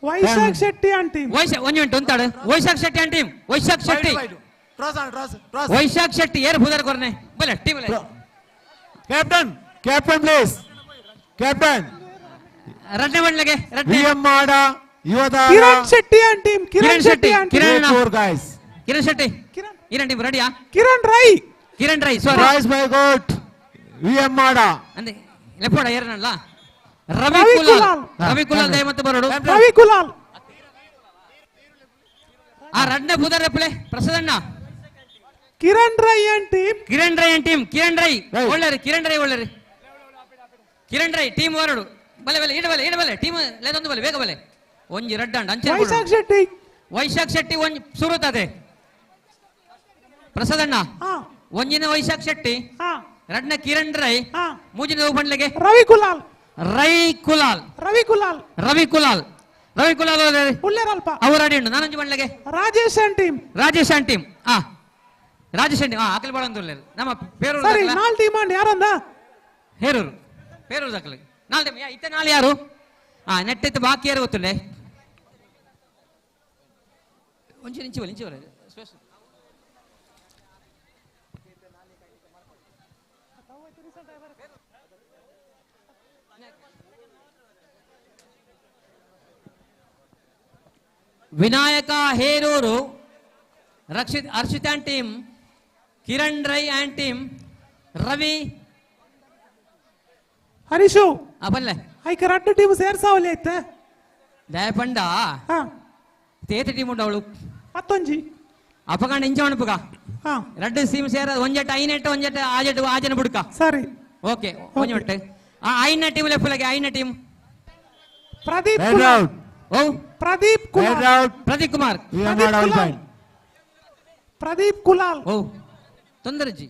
ವೈಶಾಖ್ ಶೆಟ್ಟಿ ಅಂಡ್ ಟೀಮ್ ಒಂದು ಮಿನಿಟ್ ಉಂಟಾಡು ವೈಶಾಖ್ ಶೆಟ್ಟಿ ಅಂಡ್ ಟೀಮ್ ವೈಶಾಖ್ ಶೆಟ್ಟಿ ವೈಶಾಖ್ ಶೆಟ್ಟಿ ಏರ್ ಪುದರ್ ಕೊರ್ನೆ ಬಲೆ ಟೀಮ್ ಕ್ಯಾಪ್ಟನ್ ಪ್ಲೀಸ್ ಕ್ಯಾಪ್ಟನ್ ರಡ್ನೆ ಪಂಡ್ಲೆಗೆ ವಿಎಂ ಮಾಡ Yuvadhara Kiran Shetty and team Kiran Shetty and Kiran Shetty Kiran team ರೆಡಿಯಾ ಕಿರಣ್ ರೈ ಸಾರಿ ರೈಸ್ ಬೈ ಗೋಟ್ ವಿಎಂ ಮಾಡ ಅಂದೆ ಲೆಪ್ಪೋಡ ಏರನಲ್ಲ ರವಿ ಕುಲಾಲ್ ದಯಮತ್ತು ಬರೋಡು ರವಿ ಕುಲಾಲ್ ಆ ರಡ್ನೆ ಪುದರ್ ರೆಪ್ಲೆ ಪ್ರಸಾದಣ್ಣ ಕಿರಣ್ ರೈ ಅಂಡ್ ಟೀಮ್ ಕಿರಣ್ ರೈ ಒಳ್ಳೆರಿ ಕಿರಣ್ ರೈ ಟೀಮ್ ಹೊರಡು ಬಲೆ ಇಡಬಲೆ ಟೀಮ್ ಲೇದೊಂದು ಬಲೆ ಬೇಗ ಬಲೆ ಒಂಜಿ ರಡ್ಡ ಅಂಚೆ ವೈಶಾಖ್ ಶೆಟ್ಟಿ ಒಂಜಿ ಸುರುತ್ತದೆ ಪ್ರಸಾದಣ್ಣ ಒಂಜಿನ ವೈಶಾಖ್ ಶೆಟ್ಟಿ ರಡ್ನ ಕಿರಣ್ ರೈ ಮೂಜಿನ ಪಂಡ್ಲೆಗೆ ರವಿ ಕುಲಾಲ್ ಅವ್ರು ಅಡಿ ಉಂಟು ನಾನೊಂಜಿ ಪಂಡ್ಲೆಗೆ Rajesh and team Rajesh and ಅಕಲ್ ಬಾಳಂದುಲ್ಲೇರು ನಮ್ಮ ಪೇರೂರು ಸರಿ 4 ಟೀಮ್ ಅಂಡ್ ಯಾರಂದ ಹೇರೂರು ಪೇರೂರು ದಾಖಲೆ 4 ಟೀಮ್ ಇತ್ತ 4 ಯಾರು ನೆಟ್ಟಿತ್ತು ಬಾಕಿ ಯಾರು ಗೊತ್ತುಂಡೆ ಒಂಚೂರು ಇಂಚು Vinayaka Herur Harshith and team Kiran Rai and team Ravi Harish ಬಲ್ಲೆ ಐಕ ರಡ್ಡು ಟೀಮ್ ಸೇರ್ಸಾವಲ್ಲಿ ಐತೆ ದಯಪಂಡ ತೇತ ಟೀಮ್ ಉಂಡು ಅವಳು ಮತ್ತೊಂಜಿ ಅಪಗಂಡ ಇಂಚ ಅಣಪುಗ ರಡ್ಡು ಟೀಮ್ ಸೇರ ಒಂಜೆಟ್ ಐನೆಟ್ ಒಂಜೆಟ್ ಆಜನ ಬುಡ್ಕ ಸರಿ ಓಕೆ ಒಂಜೆಟ್ ಐನ ಟೀಮ್ ಲೆಪ್ಪಲೆಗೆ ಐನ ಟೀಮ್ ಪ್ರದೀಪ್ ಕುಲಾಲ್ ಓ ತೊಂದರೆಜಿ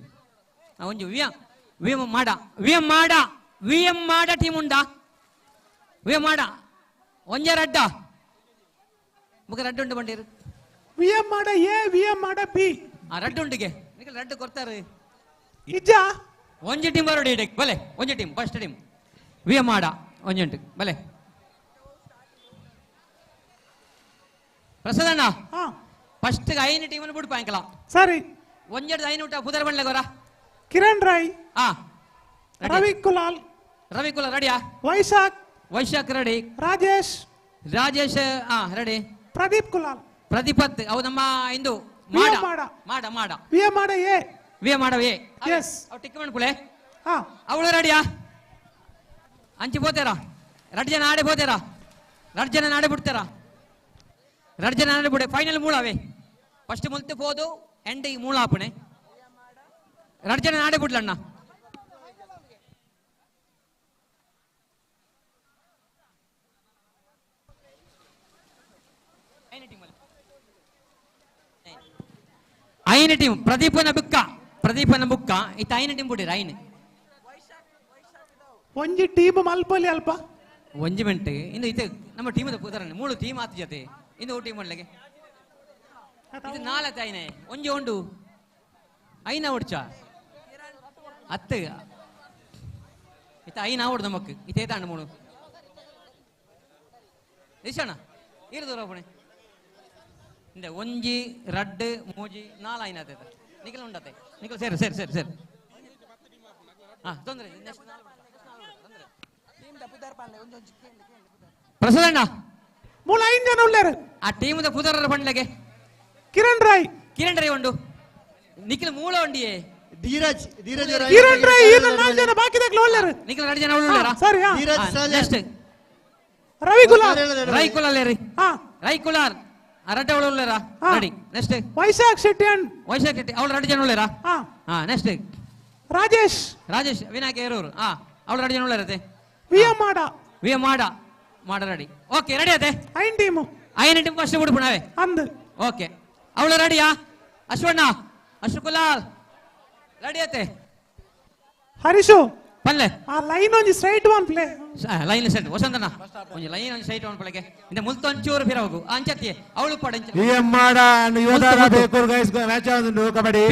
ಒಂಜಿ ವಿಎಂ ಮಾಡ ಟೀಮ್ ಉಂಡಾ ವಿಎಂ ಮಾಡ ಒಂಜೆ ರಡ್ಡ ಮುಗ ರಡ್ಡು ಉಂಡು ಬಂಡೀರು ವಿಎಂ ಮಾಡ ಎ ವಿಎಂ ಮಾಡ ಬಿ ರಡ್ಡು ಉಂಡಿಗೆ ನಿಖಿಲ್ ರಡ್ಡು ಕೊಡ್ತಾರೆ ಇಜ್ಜ ಒಂಜಿ ಟೀಮ್ ಬರೋಡಿ ಇಡಕ್ಕೆ ಬಲೆ ಒಂಜಿ ಟೀಮ್ ಫಸ್ಟ್ ಟೀಮ್ ವಿಎಂ ಮಾಡ ಒಂಜಿ ಉಂಟು ಬಲೆ ಪ್ರಸಾದಣ್ಣ ಫಸ್ಟ್ ಐನ ಟೀಮ್ ಅನ್ನು ಬಿಡು ಪಾಯಂಕಲ ಸರಿ ಒಂಜೆಡ್ ಐನ ಊಟ ಪುದರ್ ಬಂಡ್ಲೆ ಗೊರ ಕಿರಣ್ ರೈ ರವಿ ಕುಲಾಲ್ ರೆಡಿಯಾ ವೈಶಾಖ್ ರೆಡಿ ರಾಜೇಶ್ ರಾಜೇಶ್ ರೆಡಿ. ಪ್ರದೀಪ್ ಕುಲಾಲ್. ಪ್ರದೀಪತ್ ಅವು ನಮ್ಮ ಇಂದು ಮಾಡ ಮಾಡ ಮಾಡ ವಿ ಎಂ ಮಾಡ ಎ ವಿ ಎಂ ಮಾಡ ಎ ಎಸ್ ಅವು ಟಿಕ್ ಮಾಡ್ಕೊಳೆ. ಅವಳು ರೆಡಿಯಾ ಅಂಚಿ పోతారా రెండు జన ఆడే పోతారా రెండు జನ ఆడే ಬಿಡ್ತಾರಾ రెండు ಜನ ಆಡೆ ಬಿಡೆ ಫೈನಲ್ ಮೂಳಾವೆ ಫಸ್ಟ್ ಮುಲ್ತೆ ಹೋದು ಎಂಡ್ ಈ ಮೂಳ ಆಪಣೆ రెండు ಜನ ಆಡೆ ಬಿಡ್ಲಣ್ಣ. ಐನ ಟೀಮ್ ಪ್ರದೀಪನ ಬುಕ್ಕ ಇತ್ತ ಐನ ಟೀಮ್ ಬಿಡಿರ ಐನ ಒಂಜಿ ಟೀಮ್ ಮಲ್ಪಲ್ಲಿ ಅಲ್ಪ ಒಂಜಿ ಮಿಂಟ್ ಇಂದು ಇದು ನಮ್ಮ ಟೀಮದ ಪುದರನೆ ಮೂಳು ಟೀಮ್ ಆತ ಜೊತೆ ಇಂದು ಟೀಮ್ ಮಾಡ್ಲಿಕ್ಕೆ ಇದು ನಾಲ್ಕು ಐನೆ ಒಂಜಿ ಉಂಡು ಐನ ಉಡ್ಚ ಅತ್ತ ಇತ್ತ ಐನ ಆವಡು ನಮಕ್ ಇತ್ತೆ ತಾಂಡು ಮೂಳು ದಿಶಣ ಇರುದು ಪುಣೆ ಇಂದ ಒಂಜಿ ರಡ್ಡು ಮೂಜಿ ನಾಲ್ ಐನ ಆತ ನಿಖಲ್ ಉಂಡತೆ ನಿಖಲ್ ಸೇರು ಸೇರು ಸೇರು ಸೇರು ತೊಂದ್ರೆ ಪ್ರಸನ್ನ ಮೂಲ 5 ಜನ ಉಳ್ಳಾರು ಆ ಟೀಮದ ಪುದರರ ಪಂಡ್ಲೆಗೆ ಕಿರಣ್ ರಾಯ್ ಉಂಡು ನಿಖಿಲ್ ಮೂಲ ಉಂಡಿಯೇ ಧೀರಜ್ ಕಿರಣ್ ರಾಯ್ ಇನ್ನ 4 ಜನ ಬಾಕಿದಾಗ್ಲ ಉಳ್ಳಾರು ನಿಖಿಲ್ 2 ಜನ ಉಳ್ಳಾರ ಸರಿ ನೆಕ್ಸ್ಟ್ ರವಿ ಕುಲಾಲ್ ರೈ ಕುಲಾರ್ ಅರಟೆ ಅವಳು ಉಳ್ಳಾರ ರೆಡಿ ನೆಕ್ಸ್ಟ್ ವೈಶಾಖ್ ಶೆಟ್ಟಿ ಅವಳು 2 ಜನ ಉಳ್ಳಾರ ನೆಕ್ಸ್ಟ್ ರಾಜೇಶ್ ವಿನಾಯಕ ಏರೂರು ಅವಳು 2 ಜನ ಉಳ್ಳಾರತೆ ವಿ ಎಂ ಮಾಡ ರೆಡಿ ಓಕೆ ರೆಡಿ ಆತೆ ಐನ್ ಟೀಮ್ ಫಸ್ಟ್ ಬಿಡ್ಬಿಡವೆ ಅಂದ್ ಓಕೆ ಅವಳು ರೆಡಿಯಾ ಅಶ್ವಣ್ಣ ಅಶ್ವಕುಲಾಲ್ ರೆಡಿ ಆತೆ ಹರೀಶು ಪಲ್ಲೆ ಆ ಲೈನ್ ಒಂಜಿ straight one play line set ವಸಂತನ ಒಂಜಿ ಲೈನ್ ಒಂಜಿ ಸ್ಟ್ರೈಟ್ ಒನ್ ಪ್ಲೇಗೆ ಇಂದ ಮುಲ್ತ ಒಂಚೂರು ಫಿರವು ಅಂಚತ್ತಿ ಅವಳು ಪಡ ವಿಎಂ ಮಾಡ ಯೋಧಾರ ಬೇಕೂರ್ ಗೈಸ್ ಮ್ಯಾಚ್ ಆಗುಂಡು ಕಬಡ್ಡಿ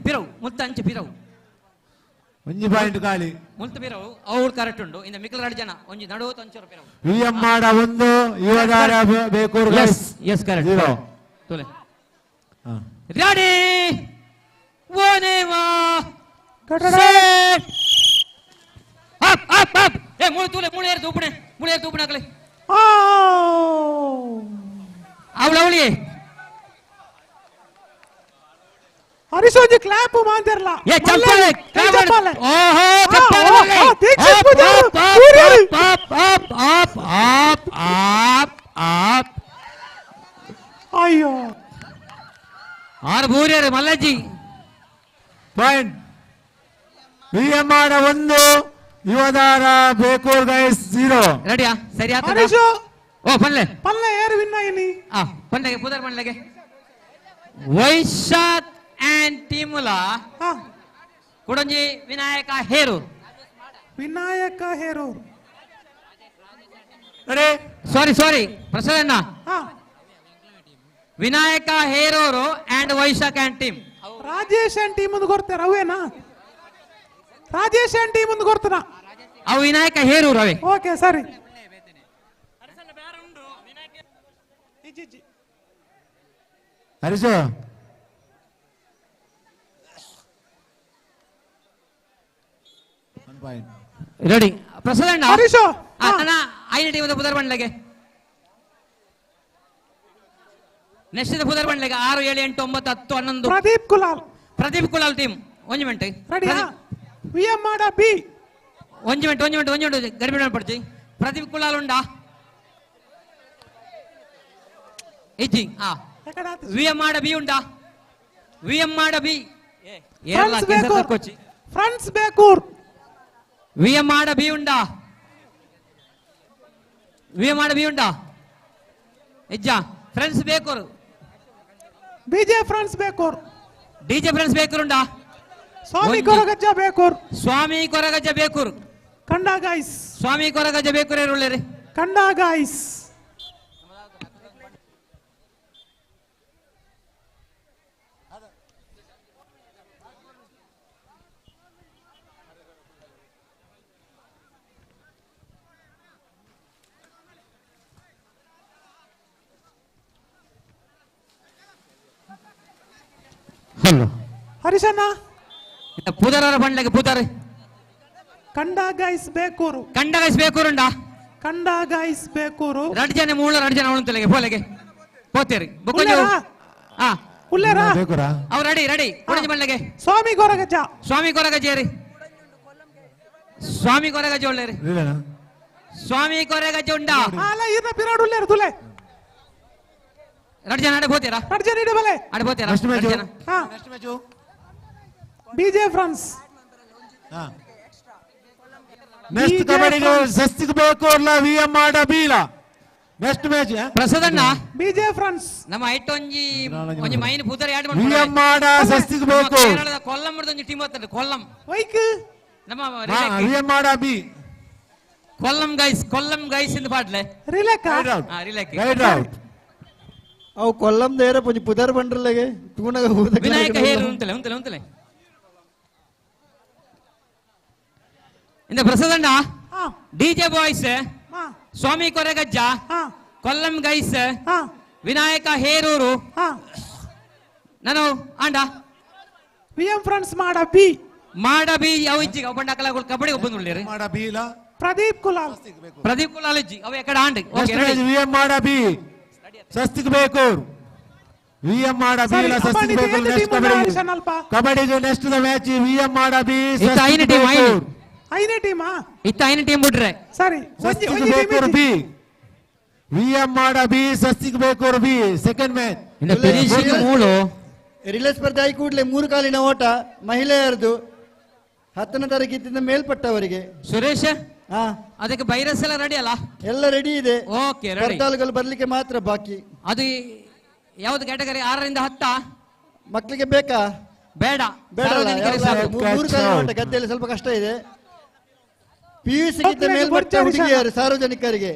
ಪಿರವು ಮುಲ್ತ ಅಂಚೆ ಪಿರವು ಒಂಜಿ ಪಾಯಿಂಟ್ ಖಾಲಿ ಮುಲ್ತ ಪಿರವು ಅವ್ರು ಕರೆಕ್ಟ್ ಉಂಡು ಇಂದ ಮಿಕ್ಕಲ್ 2 ಜನ ಒಂಜಿ ನಡುವ ತಂಚೂರು ಪಿರವು ವಿಎಂ ಮಾಡ 1 ಯೋಧಾರ ಬೇಕೂರ್ ಗೈಸ್ ಎಸ್ ಕರೆಕ್ಟ್ 0 ತೋಲೆ ರೆಡಿ ಓನೇವಾ ಸೆಟ್ ಅಪ್ ಏ ಮೂಳೆ ಏರ್ ತೂಪಣೆ ಆಗಲಿ ಅವಳಿ ಹರೀಶ್ ಒಂಜಿ ಕ್ಲಾಪ್ ಮಾಂತಿರಲ್ಲ ಏ ಚಪ್ಪಾಳೆ ಓಹೋ ಅಯ್ಯೋ ಆರು ಬೂರಿಯರು ಮಲ್ಲಜ್ಜಿ ಪಾಯಿಂಟ್ ವಿಎಂ ಮಾಡ 1 ಯೋಧಾರ ಬೇಕೂರ್ ಗೈಸ್ 0 ರೆಡಿಯಾ ಸರಿ ಆತ ಹರೀಶು ಓ ಪಲ್ಲೆ ಏರು ವಿನ್ನ ಇನಿ ಪಲ್ಲೆಗೆ ಪುದರ್ ಪಲ್ಲೆಗೆ ವೈಶಾಖ್ ಅಂಡ್ ಟೀಮುಲ ಕುಡಂಜಿ ವಿನಾಯಕ ಹೇರು sorry Prasanna Vinayaka Herur and Vaishakh and team Rajesh and team ಮುಂದೆ ಕೊಡ್ತಾರ ಅವೇನಾ ರಾಜೇಶ್ ಅಂಡ್ ಟೀಮ್ ಮುಂದೆ ಕೊಡ್ತಾರ ಅವು ವಿನಾಯಕ ಹೇರೂರು ಅವೇ ಓಕೆ ಸರಿ ಹರೀಶು ರೆಡಿ ಪ್ರಸನ್ನ ಹರೀಶು ಐನ ಟೀಮ್ ಪುದರ್ ಬಂಡ್ಲೆಗೆ ನೆಕ್ಸ್ಟ್ ಪುದರ್ ಬಂಡ್ಲೆಗೆ 6 7 8 9 10 11 Pradeep Kulal team 1 minute VM ಮಾಡ ಬಿ 1 ಮಿನಿಟ್ ಗಡಿಬಿಡಿ ಪಡ್ತಿ ಪ್ರದೀಪ್ ಕುಲಾಲ್ ಉಂಡಾ ಇಜ್ಜಿ ವಿಎಂ ಮಾಡ ಬಿ ಉಂಡಾ ವಿಎಂ ಮಾಡ ಬಿ ಫ್ರೆಂಡ್ಸ್ ಬೇಕೂರ್ ವಿಎಂ ಮಾಡ ಬಿ ಉಂಡಾ ಇಜ್ಜ ಫ್ರೆಂಡ್ಸ್ ಬೇಕೂರ್ ಡಿಜೆ ಫ್ರೆಂಡ್ಸ್ ಬೇಕೂರ್ ಉಂಡಾ ಸ್ವಾಮಿ ಕೊರಗಜ್ಜ ಬೇಕೂರ್ ಕಂಡ ಗೈಸ್ ಸ್ವಾಮಿ ಕೊರಗಜ್ಜ ಬೇಕೂರ್ ಇರುಳ್ಳೇರಿ ಕಂಡ ಗೈಸ್ ಹರೀಶಣ್ಣ ಪುದರರ ಬಂಡ್ಲೆಗೆ ಪುದರ್ ಕಂಡ ಗೈಸ್ ಬೇಕೂರು ಉಂಡಾ ಕಂಡ ಗೈಸ್ ಬೇಕೂರು ಎರಡು ಜನ ಮೂಲ ಎರಡು ಜನ ಅವಳು ತಲೆಗೆ ಪೋಲೆಗೆ ಪೋತೇರಿ ಬುಕ್ಕೊಂಜು ಹಾ ಉಲ್ಲೇರ ಅವ್ ರೆಡಿ ರೆಡಿ ಕುಣಜಿ ಮಳ್ಳೆಗೆ ಸ್ವಾಮಿ ಗೊರಗಜ್ಜ ಸ್ವಾಮಿ ಕೊರಗಜ್ಜೇರಿ ಸ್ವಾಮಿ ಕೊರಗಜ್ಜ ಒಳ್ಳೆರಿ ಸ್ವಾಮಿ ಕೊರಗಜ್ಜ ಉಂಡಾ ಅಲ್ಲ ಇದ ಪಿರಾಡ್ ಉಲ್ಲೇರ ತುಲೆ ಎರಡು ಜನ ಅಡೆ ಹೋತೀರಾ ಎರಡು ಜನ ಇಡಬಲೆ ಅಡೆ ಹೋತೀರಾ ಎರಡು ಜನ ಹಾ ಬಿಜೆ ಫ್ರಾನ್ಸ್ ನೆಕ್ಸ್ಟ್ ಕಬಡ್ಡಿಗೆ ಸಸ್ತಿಗೆ ಬೇಕು ಅಲ್ಲ ವಿಎಂ ಮಾಡ ಬೀಲ ನೆಕ್ಸ್ಟ್ ಮ್ಯಾಚ್ ಪ್ರಸಾದಣ್ಣ ಬಿಜೆ ಫ್ರಾನ್ಸ್ ನಮ್ಮ ಐಟ್ ಒಂಜಿ ಮೈನ್ ಪೂತರ್ ಯಾಡ್ ವಿಎಂ ಮಾಡ ಸಸ್ತಿಗೆ ಬೇಕು ಕೇರಳದ ಕೊಲ್ಲಂ ಒಂಜಿ ಟೀಮ್ ಬರ್ತದೆ ಕೊಲ್ಲಂ ವೈಕ್ ನಮ್ಮ ವಿಎಂ ಮಾಡ ಬಿ ಕೊಲ್ಲಂ ಗೈಸ್ ಇಂದ ಪಾಡ್ಲೆ ರಿಲೇಕ ರಿಲೇಕ್ ಅವು ಕೊಲ್ಲಂ ದೇರ ಪುಜಿ ಪುದರ್ ಬಂಡ್ರಲೆಗೆ ತೂನಗ ವಿನಾಯಕ ಹೇರು ಉಂತಲೆ ಇಂದ ಪ್ರಸಾದಣ್ಣ ಡಿಜೆ ಬಾಯ್ಸ್ ಸ್ವಾಮಿ ಕೊರಗಜ್ಜ ಕೊಲ್ಲಂ ಗೈಸ್ ವಿನಾಯಕ ಹೇರೂರು ನಾನು ಆಂಡ ವಿಎಂ ಫ್ರಾನ್ಸ್ ಮಾಡ ಬಿ ಅವು ಇಜ್ಜಿಗೆ ಅವು ಬಂಡಕಲ ಕಬಡ್ಡಿ ಒಬ್ಬಂದುಳ್ಳಿರಿ ಮಾಡ ಬೀಲ ಪ್ರದೀಪ್ ಕುಲಾಲ್ ಇಜ್ಜಿ ಅವು ಎಕಡೆ ಆಂಡ್ ವಿಎಂ ಮಾಡ ಬಿ ಸಸ್ತಿಗೆ ಬೇಕು ವಿಎಂ ಮಾಡ ಬೀಲ ಸಸ್ತಿಗೆ ಬೇಕು ನೆಕ್ಸ್ಟ್ ಕಬಡ್ಡಿಗೆ ನೆಕ್ಸ್ಟ್ ದ ಮ್ಯಾಚ್ ವಿಎಂ ಮಾಡ ಬಿ ಐನೇ ಟೀಮಾ ಇತ್ತ ಐನ ಟೀಮ್ ಬಿಡ್ರೆ ಸರಿ ಸಸ್ತಿಗೆ ಬೇಕು ಬಿ ವಿಎಂ ಮಾಡ ಬಿ ಸಸ್ತಿಗೆ ಬೇಕು ಬಿ ಸೆಕೆಂಡ್ ಮ್ಯಾಚ್ ಇಂದ ಫಿನಿಶಿಂಗ್ ಮೂಳು ರಿಲೇ ಸ್ಪರ್ಧೆ ಆಗಿ ಕೂಡಲೇ 3 ಕಾಲಿನ ಓಟ ಮಹಿಳೆಯರದು 10ನೇ ತರಗತಿಯಿಂದ ಮೇಲ್ಪಟ್ಟವರಿಗೆ ಸುರೇಶ್ ಅದಕ್ಕೆ ವೈರಸ್ ಎಲ್ಲ ರೆಡಿ ಅಲ್ಲ ಎಲ್ಲ ರೆಡಿ ಇದೆ ಓಕೆ ರೆಡಿ ಕರ್ತಾಲುಗಳು ಬರ್ಲಿಕ್ಕೆ ಮಾತ್ರ ಬಾಕಿ ಅದು ಯಾವ್ದು ಕ್ಯಾಟಗರಿ 6 ರಿಂದ 10 ಮಕ್ಕಳಿಗೆ ಬೇಕಾ ಬೇಡ 3 ಕಾಲಿನ ಓಟ ಗದ್ದೆಯಲ್ಲಿ ಸ್ವಲ್ಪ ಕಷ್ಟ ಇದೆ ಪಿಯುಸಿ ಗಿಂತ ಮೇಲ್ಪಟ್ಟ ಹುಡುಗಿಯರು ಸಾರ್ವಜನಿಕರಿಗೆ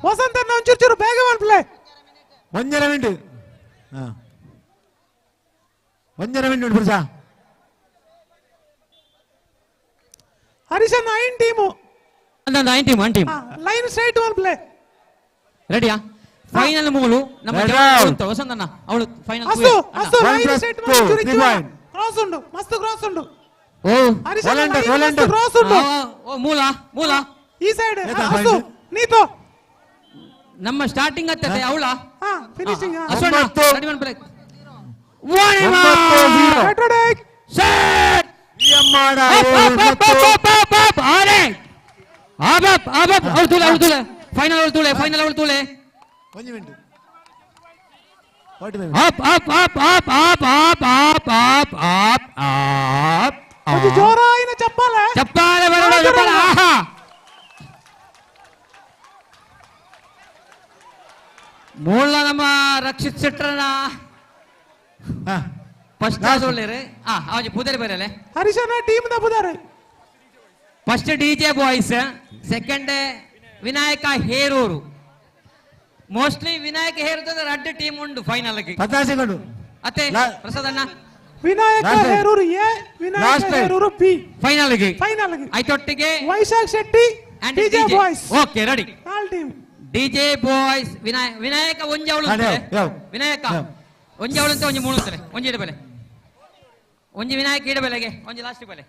ವಸಂತ ಒಂಚೂರು ಬೇಗ ಮಾಡ್ಬಿಡ್ಲೆ ಒಂಜರ ಮಿನಿಟ್ ಒಂಜರ ಮಿನಿಟ್ ಪುರುಷ ಹರಿಶನ್ 9 team one team line straight ಮಾಡ್ಬಿಡ್ಲೆ ರೆಡಿಯಾ ಫೈನಲ್ ಮೂಲು ನಮ್ಮ ವಸಂತಣ್ಣ ಅವಳು ಫೈನಲ್ ಲೈನ್ ಸ್ಟ್ರೈಟ್ ಮಾಡಿ ಕ್ರಾಸ್ ಉಂಡು ಮಸ್ತ್ ಕ್ರಾಸ್ ಉಂಡು ಓ ಕ್ರಾಸ್ ಉಂಡು ಮೂಲ ಈ ಸೈಡ್ ನೀತು ನಮ್ಮ ಸ್ಟಾರ್ಟಿಂಗ್ ಹತ್ತದೆ ಅವಳ ಫಿನಿಶಿಂಗ್ ರೆಡಿ ಮಾಡ್ಬಿಡ ಫೈನಲ್ ಅವಳು ತುಳೆ ಜೋರಾಯಿನ ಚಪ್ಪಾಳೆ ಆಹಾ ಮೂಲ ನಮ್ಮ ರಕ್ಷಿತ್ ಶೆಟ್ರನ ಫಸ್ಟ್ ಒಳ್ಳೆರೆ ಅವಜಿ ಪುದರಿ ಬರಲೆ ಹರಿಶನ ಟೀಮ್ ದ ಪುದರಿ first DJ boys second Vinayaka Herur mostly Vinayaka Herur ಎರಡು ಟೀಮ್ ಉಂಡು ಫೈನಲ್ ಗೆ ಅತ್ತೆ ಪ್ರಸಾದಣ್ಣ Vinayaka Herur A Vinayaka Herur B final ಗೆ ಐತೊಟ್ಟಿಗೆ Vaishakh Shetty DJ boys okay ready all team DJ boys Vinayaka ಒಂಜಿ ಅವಳು ವಿನಾಯಕ ಒಂಜಿ ಅವಳು ಅಂತ ಒಂಜಿ ಮೂಳು ಅಂತಾರೆ ಒಂಜಿ ಇಡಬೆಲೆ ಒಂಜಿ ವಿನಾಯಕ ಇಡಬೆಲೆಗೆ ಒಂಜಿ ಲಾಸ್ಟ್ ಬೆಲೆ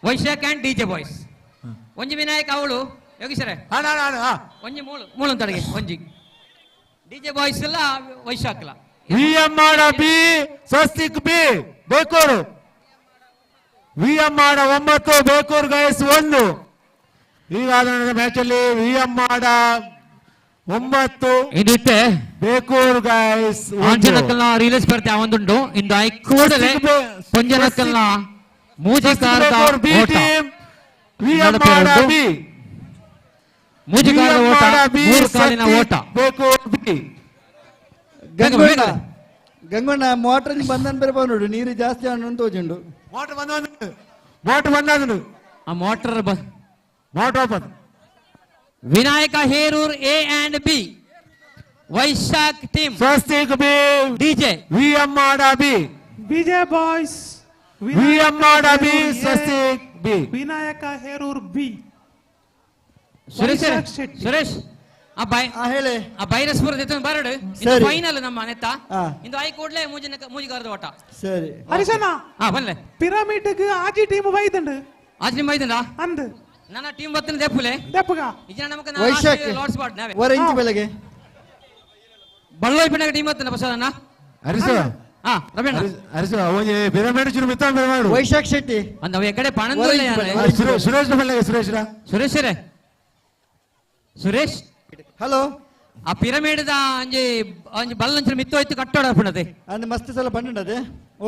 ವೈಶಾಖ್ ಅಂಡ್ ಡಿಜೆ ಬಾಯ್ಸ್ ಒಂಜಿ ವಿನಾಯಕ ಅವಳು ಯೋಗೀಶರೇ ಒಂಜಿ ಮೂಳು ಅಂತ ಅಡಿಗೆ ಒಂಜಿ ಡಿಜೆ ಬಾಯ್ಸ್ ಇಲ್ಲ ವೈಶಾಖ್ ಇಲ್ಲ ವಿಎಂ ಮಾಡ B Swastik B Bekur VM ಮಾಡ 9 ಬೇಕೂರು ಗೈಸ್ 1 ಈಗಾದ ಮ್ಯಾಚ್ ಅಲ್ಲಿ ವಿಎಂ ಮಾಡ 9 ಇದಿತ್ತೆ ಬೇಕೂರು ಗೈಸ್ ಆಂಜನಕಲ್ನ ರಿಲೇ ಸ್ಪರ್ಧೆ ಒಂದುಂಡು ಇಂದು ಐಕೂಡಲೇ ಪೊಂಜನಕಲ್ನ ಮೂಜಿಕಾರದ ಓಟ ವಿಎಂ ಮಾಡ ಬಿ ಮೂಜಿಕಾರದ ಓಟ 3 ಕಾಲಿನ ಓಟ ಬೇಕೂರು ಬಿ ಗಂಗಣ್ಣ ಮೋಟರ್ ಬಂದನ್ ಬೇರೆ ನೋಡು ನೀರು ಜಾಸ್ತಿ ಹಣ್ಣು ತೋಜುಂಡು ಮೋಟರ್ ಬಂದನು ಆ motor open Vinayaka Herur A and B Vaishakh team Swastik B DJ VM ಮಾಡ ಬಿ ಬಿಜೆ ಬಾಯ್ಸ್ ವಿಎಂ ಮಾಡ B Swastik B Vinayaka Herur B Suresh ಹೇಳಿ ಆ ಬೈರಸ್ಪುರದ ಎತ್ತ ಬರಡು ಸರಿ. ಫೈನಲ್ ನಮ್ಮ ನೆತ್ತ ಹಾ. ಇಂದು ಆಯ್ ಕೂಡ್ಲೆ ಮೂಜಿಗಾರದ ಓಟ ಸರಿ ಹರಿಶಣ್ಣ ಬಲ್ಲೆ ಪಿರಮಿಡ್ ಆಜಿ ಟೀಮ್ ವೈದಂಡು ಆಜ್ ನಿಮ್ಮ ಐದಲ್ಲ ಅಂದ್ ನನ್ನ ಟೀಮ್ ಬತ್ತಿನ ದೆಪ್ಪುಲೆ ದೆಪ್ಪಗ ಇಜ ನಮಕ ವೈಶಾಖ್ ಲಾರ್ಡ್ ಸ್ಪಾಟ್ ನಾವೇ ವರ ಇಂಚಿ ಬೆಳಗ್ಗೆ ಬಳ್ಳೋಯ್ ಪಿನಗ ಟೀಮ್ ಬತ್ತಿನ ಬಸವಣ್ಣ ಹರಿಸ ರಮೇಣ ಹರಿಸ ಅವನಿಗೆ ಪಿರಮಿಡ್ ಚೂರು ಮಿತ್ತ ಮಾಡು ವೈಶಾಖ್ ಶೆಟ್ಟಿ ಅಂದ ಅವ ಎಕಡೆ ಪಣಂದಲ್ಲ ಸುರೇಶ್ ಬಲ್ಲೆ ಸುರೇಶ್ರ ಸುರೇಶ್ ಹಲೋ ಆ ಪಿರಮಿಡ್ ಅಂಜಿ ಅಂಜಿ ಬಲ್ಲಂಚು ಮಿತ್ತು ಹೋಯ್ತು ಕಟ್ಟೋಡ ಪುಣದೆ ಅಂದ್ ಮಸ್ತ್ ಸಲ ಪಂಡದೆ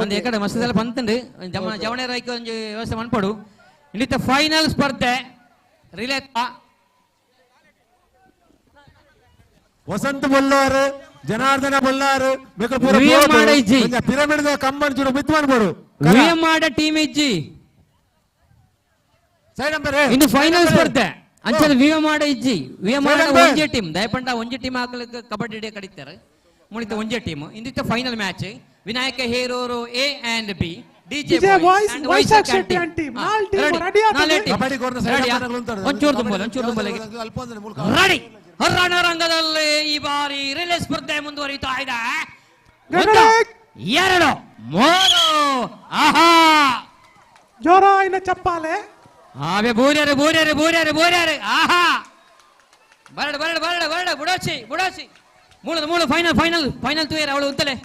ಒಂದು ಎಕಡೆ ಮಸ್ತ್ ಸಲ ಪಂತಂಡು ಜವಣೆ ರೈಕ ಒಂಜಿ ವ್ಯವಸ್ಥೆ ಮನ್ಪಡು ಇನ್ನಿತ್ತ ಫೈನಲ್ ಸ್ಪರ್ಧೆ ರಿಲೇ ವಸಂತ ಬೊಲ್ಲಾರು ಜನಾರ್ದನ ಬೊಲ್ಲಾರು ಪಿರಮಿಡ್ ಕಂಬನ್ ಚೂರು ಮಿತ್ ಮಾಡ್ಬೋಡು ಮಾಡ ಟೀಮ್ ಇಜ್ಜಿ ಸೈಡ್ ಅಂಬರೆ ಇನ್ನು ಫೈನಲ್ ಸ್ಪರ್ಧೆ ಅಂಚದ ಮಾಡ ಇಜ್ಜಿ ಮಾಡ ಒಂಜೆ ಟೀಮ್ ದಯಪಂಡ ಒಂಜೆ ಟೀಮ್ ಹಾಕಲಿಕ್ಕೆ ಕಬಡ್ಡಿ ಡೇ ಕಡಿತಾರೆ ಮುಳಿತ ಒಂಜೆ ಟೀಮ್ ಇಂದಿತ್ತ final match Vinayaka Herur A and B DJ boys and Vaishakh Shetty team ಒಂಚೂರು ತುಂಬಲೆ ರೆಡಿ ರಣರಂಗದಲ್ಲಿ ಈ ಬಾರಿ ರಿಲೇ ಸ್ಪರ್ಧೆ ಮುಂದುವರಿತಾ ಇದೆ 2 3 ಆಹಾ ಜೋರಾಯಿನ ಚಪ್ಪಾಲೆ ಆವೆ ಬೋರ್ಯಾರೆ ಆಹಾ ಬರಡ ಬುಡಾಚಿ ಮೂಳು ಫೈನಲ್ ತೂಯರ ಅವಳು ಉಂತಲೆ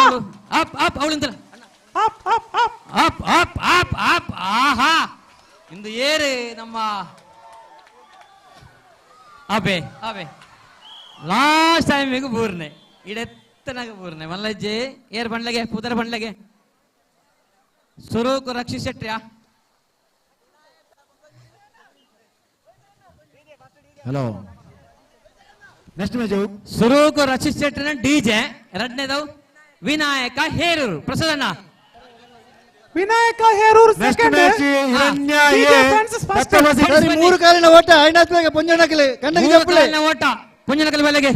ಅವಳು ಅಪ್ ಅವಳು ಉಂತಲೆ ಅಪ್ ಆಹಾ ಇಂದು ಏರು ನಮ್ಮ ಅಬೆ ಲಾಸ್ಟ್ ಟೈಮಿಗೆ ಬೂರ್ನೆ ಇಡೆತ್ತನಾಗ ಬೂರ್ನೆ ಮಲ್ಲಜ್ಜೆ ಏರ್ ಬಂಡ್ಲೆಗೆ ಪುದರ ಬಂಡ್ಲೆಗೆ ಸುರೂಕು ರಕ್ಷಿತ್ ಶೆಟ್ಟ್ರಿಯಾ ಹಲೋ ನೆಕ್ಸ್ಟ್ ಮ್ಯಾಚ್ ಸುರೂಕು ರಕ್ಷಿತ್ ಶೆಟ್ಟಿನ ಡಿಜೆ ಎರಡನೇದವು ವಿನಾಯಕ ಹೇರೂರು ಪ್ರಸಾದಣ್ಣ ವಿನಾಯಕ ಹೇರೂರು ಸೆಕೆಂಡ್ ಮೂರು ಕಾಲಿನ ಓಟ ಐನಾತ್ಬೇಗ ಪುಂಜನಕಲೆ ಕಣ್ಣಗೆ ಜಪ್ಪಲೆ ಓಟ ಪುಂಜನಕಲೆ ಬೆಲೆಗೆ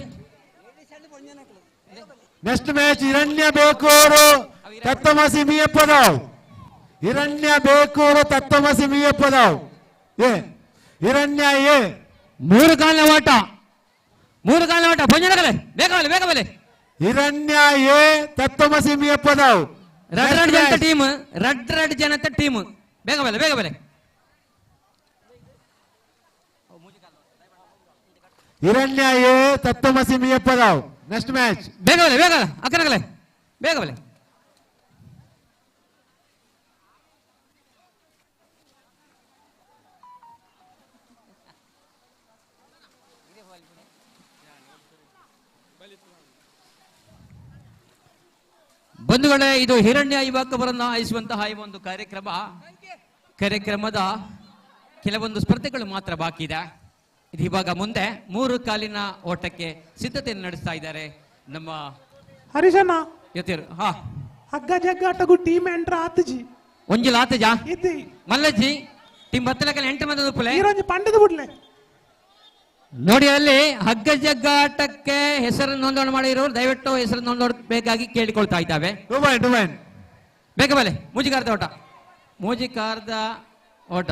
ನೆಕ್ಸ್ಟ್ ಮ್ಯಾಚ್ ಹಿರಣ್ಯ ಬೇಕೂರು ತತ್ತಮಸಿ ಮಿಯಪ್ಪದಾವ್ ಹಿರಣ್ಯ ಬೇಕೂರು ತತ್ತಮಸಿ ಮಿಯಪ್ಪದಾವ್ ಹಿರಣ್ಯ ಮೂರು ಕಾಲಿನ ಓಟ ಪುಂಜನಕಲೆ ಬೇಕಬಲೆ ಹಿರಣ್ಯ ತತ್ತಮಸಿ ಮಿಯಪ್ಪದಾವ್ ರೆಡ್ ಜನತ ಟೀಮ್ ಬೇಗಬಲೆ ಹಿರಣ್ಯ ತತ್ತಮಸಿ ಮಿಯಪ್ಪದಾವ್ ನೆಕ್ಸ್ಟ್ ಮ್ಯಾಚ್ ಬೇಗಬಲೆ ಅಕ್ಕನಗಲೆ ಬೇಗಬಲೆ ಬಂಧುಗಳೇ, ಇದು ಹಿರಣ್ಯ ಯುವಕರನ್ನ ಆಯಿಸುವಂತಹ ಈ ಒಂದು ಕಾರ್ಯಕ್ರಮದ ಕೆಲವೊಂದು ಸ್ಪರ್ಧೆಗಳು ಮಾತ್ರ ಬಾಕಿ ಇದೆ. ಇದು ಇವಾಗ ಮುಂದೆ 3 ಕಾಲಿನ ಓಟಕ್ಕೆ ಸಿದ್ಧತೆಯನ್ನು ನಡೆಸ್ತಾ ಇದ್ದಾರೆ ನಮ್ಮ ಹರಿಶಣ್ಣ. ಹಗ್ಗ ಜಗ್ಗಾಟಗೂ ಟೀಮ್ ಎಂಟ್ರ ಆತಜಿ ಒಂಜಿಲ ಆತಜಾ ಮಲ್ಲಜ್ಜಿ ಟೀಮ್ ಬತ್ತಲಕಲ್ಲಿ 8 ಮಂದಿ ಉಪ್ಪಲೆ ಪಂಡದ ಬಿಡ್ಲೆ ನೋಡಿ. ಅಲ್ಲಿ ಹಗ್ಗ ಜಗ್ಗಾಟಕ್ಕೆ ಹೆಸರು ನೋಂದಣಿ ಮಾಡಿರೋರು ದಯವಿಟ್ಟು ಹೆಸರು ನೋಂದಣಿ ಕೇಳಿಕೊಳ್ತಾ ಇದ್ದಾವೆ. ಬೇಕಬಲೆ ಮೂಜಿಕಾರ್ದ ಓಟ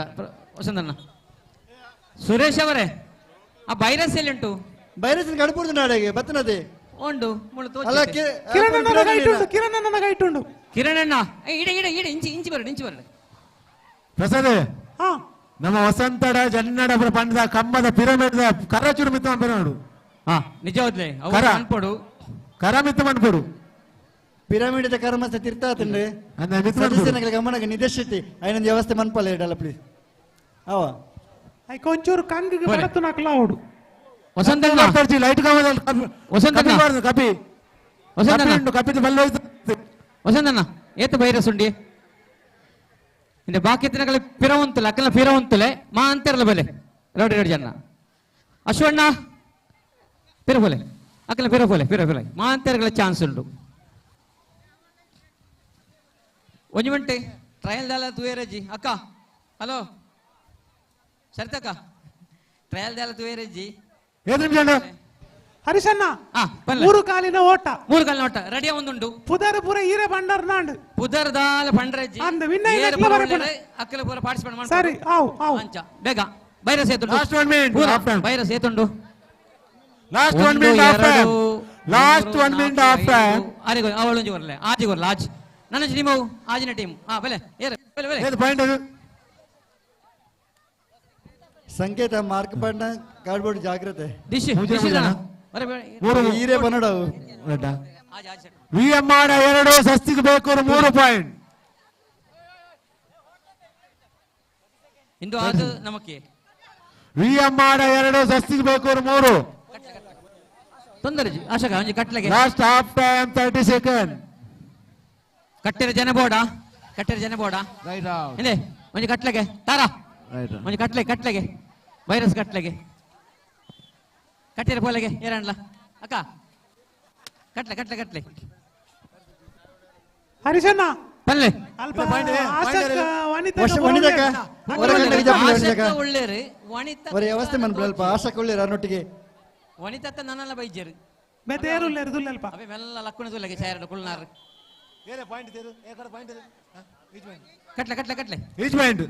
ವಸಂತಣ್ಣ. ಸುರೇಶ್ ಅವರೇ, ಆ ಬೈರಸ್ ಎಲ್ಲಿ ಉಂಟು? ಬೈರಸ್ ಗಡಪುರದ ನಾಡೆಗೆ ಬತ್ತನದೆ ಉಂಟು ಕಿರಣಣ್ಣ ಇಂಚಿ ಬರಡು ಪ್ರಸಾದ್. ನಮ್ಮ ವಸಂತಡ ಜನ್ನಡ ಪಂಡದ ಕಂಬದ ಪಿರಮಿಡ್ ಕರ ಚೂರು ಮಿತ್ತ ಮನ್ಪಡು. ನಿಜವಾದ್ಲೆ ಅನ್ಪಡು ಕರ ಮಿತ್ತ ಮನ್ಪಡು. ಪಿರಮಿಡ್ ಕರ್ಮಸ್ಥ ತೀರ್ಥಾತಂಡ್ರೆ ಸದಸ್ಯನ ಗಮನಕ್ಕೆ ನಿದೇಶ್ ಶೆಟ್ಟಿ ಐನೊಂದು ವ್ಯವಸ್ಥೆ ಮನ್ಪಲ್ಲ ಇಡಲ್ಲ ಪ್ಲೀಸ್. ಅವ కొంచెం కంగికి పడుతు నాకు లావుడు వసంతన్న లైట్ కావాలి. వసంతన్న కపి కపి వసంతన్న ఏత వైరస్ ఉండి ఇంత బాకీ ఎత్తిన పిరవంతులు అక్కల పిరవంతులే మా అంతర్ల బలే రెడ్డి జన్న అశ్వಣ್ಣ పిరపోలే అక్కల పిరపోలే మా అంతర్ల ఛాన్స్ ఉండు. ಒಂದು ಮಿನಿಟ್ ಟ್ರಯಲ್ ದಾಲ ತುವೇರಜ್ಜಿ ಅಕ್ಕ. ಹಲೋ ಸರಿತಕ್ಕ, ಟ್ರಯಲ್ ದಾಲ ತುವೇರಜ್ಜಿ ಹರಿಶಣ್ಣ. 3 ಕಾಲಿನ ಓಟ ರೆಡಿಯ ಒಂದುಂಡು. ಪುದರ್ ಪೂರ ಈರೆ ಬಂಡರ್ ನಾಂಡ್ ಪುದರ್ ದಾಲ ಬಂಡ್ರಜ್ಜಿ ಅಂದ ವಿನ್ನರ್ ಅಕ್ಕಲ ಪೂರ ಪಾರ್ಟಿಸಿಪೇಟ್ ಮಾಡಿ. ಸರಿ ಆವ್ ಅಂಚ ಬೇಗ ಬೈರಸ್ ಏತುಂಡು Last 1 minute, half time. ಬೈರಸ್ ಏತುಂಡು Last 1 minute half time. Last 1 minute half time. ಆರಿಗೆ ಅವಳೊಂಜಿ ಬರಲೆ ಆಜಿ ಬರಲ್ಲ ಆಜ್ ನನ್ನ ಟೀಮು ಆಜಿನ ಟೀಮ್ ಬೆಲೆ ಏರು ಬೆಲೆ ಬೆಲೆ ಏದು ಪಾಯಿಂಟ್ ಅದು ಸಂಕೇತ ಮಾರ್ಕ್ ಪಂಡ ಕಾರ್ಡ್ಬೋರ್ಡ್ ಜಾಗ್ರತೆ ಡಿಶ್ ಹೀರೆ ಬನ್ನಡವು VM ಮಾಡ 2 ಸಸ್ತಿಗೆ ಬೇಕು 3 ಪಾಯಿಂಟ್ ಇಂದು ಅದು ನಮಕ್ಕೆ VM ಮಾಡ 2 ಸಸ್ತಿಗೆ ಬೇಕು 3 ತೊಂದರೆ ಆಶಕ ಒಂಜಿ ಕಟ್ಲೆಗೆ ಲಾಸ್ಟ್ ಹಾಫ್ ಟೈಮ್ 30 ಸೆಕೆಂಡ್ ಕಟ್ಟೆರ ಜನ ಬೋಡ ರೈಟ್ ಔಟ್ ಇಂದೆ ಒಂಜಿ ಕಟ್ಲೆಗೆ ತಾರಾ ಒಂಜಿ ಕಟ್ಲೆಗೆ ವೈರಸ್ ಕಟ್ಲೆಗೆ ಕಟ್ಟಿರ ಪೋಲೆಗೆ ಏರಣ್ಣ ಅಕ್ಕ ಕಟ್ಲೆ ಹರಿಶಣ್ಣ ಪಲ್ಲೆ ಅಲ್ಪ ಆಸಕ್ಕ ಒಳ್ಳೆರು ವನಿತ ವ್ಯವಸ್ಥೆ ಮನ್ಪಲ್ಪ ಆಶಕ ಒಳ್ಳೆರು ಅನ್ನೊಟ್ಟಿಗೆ ವನಿತಕ್ಕ ನನ್ನಲ್ಲ ಬೈಜರು ಬೆದೇರುಲ್ಲೆರ್ದುಲ್ಲಲ್ಪ ಅವೇ ಮೆಲ್ಲ ಲಕ್ಕುಣ ತುಲ್ಲಗೆ ಚಾರಡು ಕುಳ್ನಾರು ಏನೇ ಪಾಯಿಂಟ್ ತೇರು ಏಕಡ ಪಾಯಿಂಟ್ ಇದೆ ಈಚ್ ಪಾಯಿಂಟ್ ಕಟ್ಲೆ each point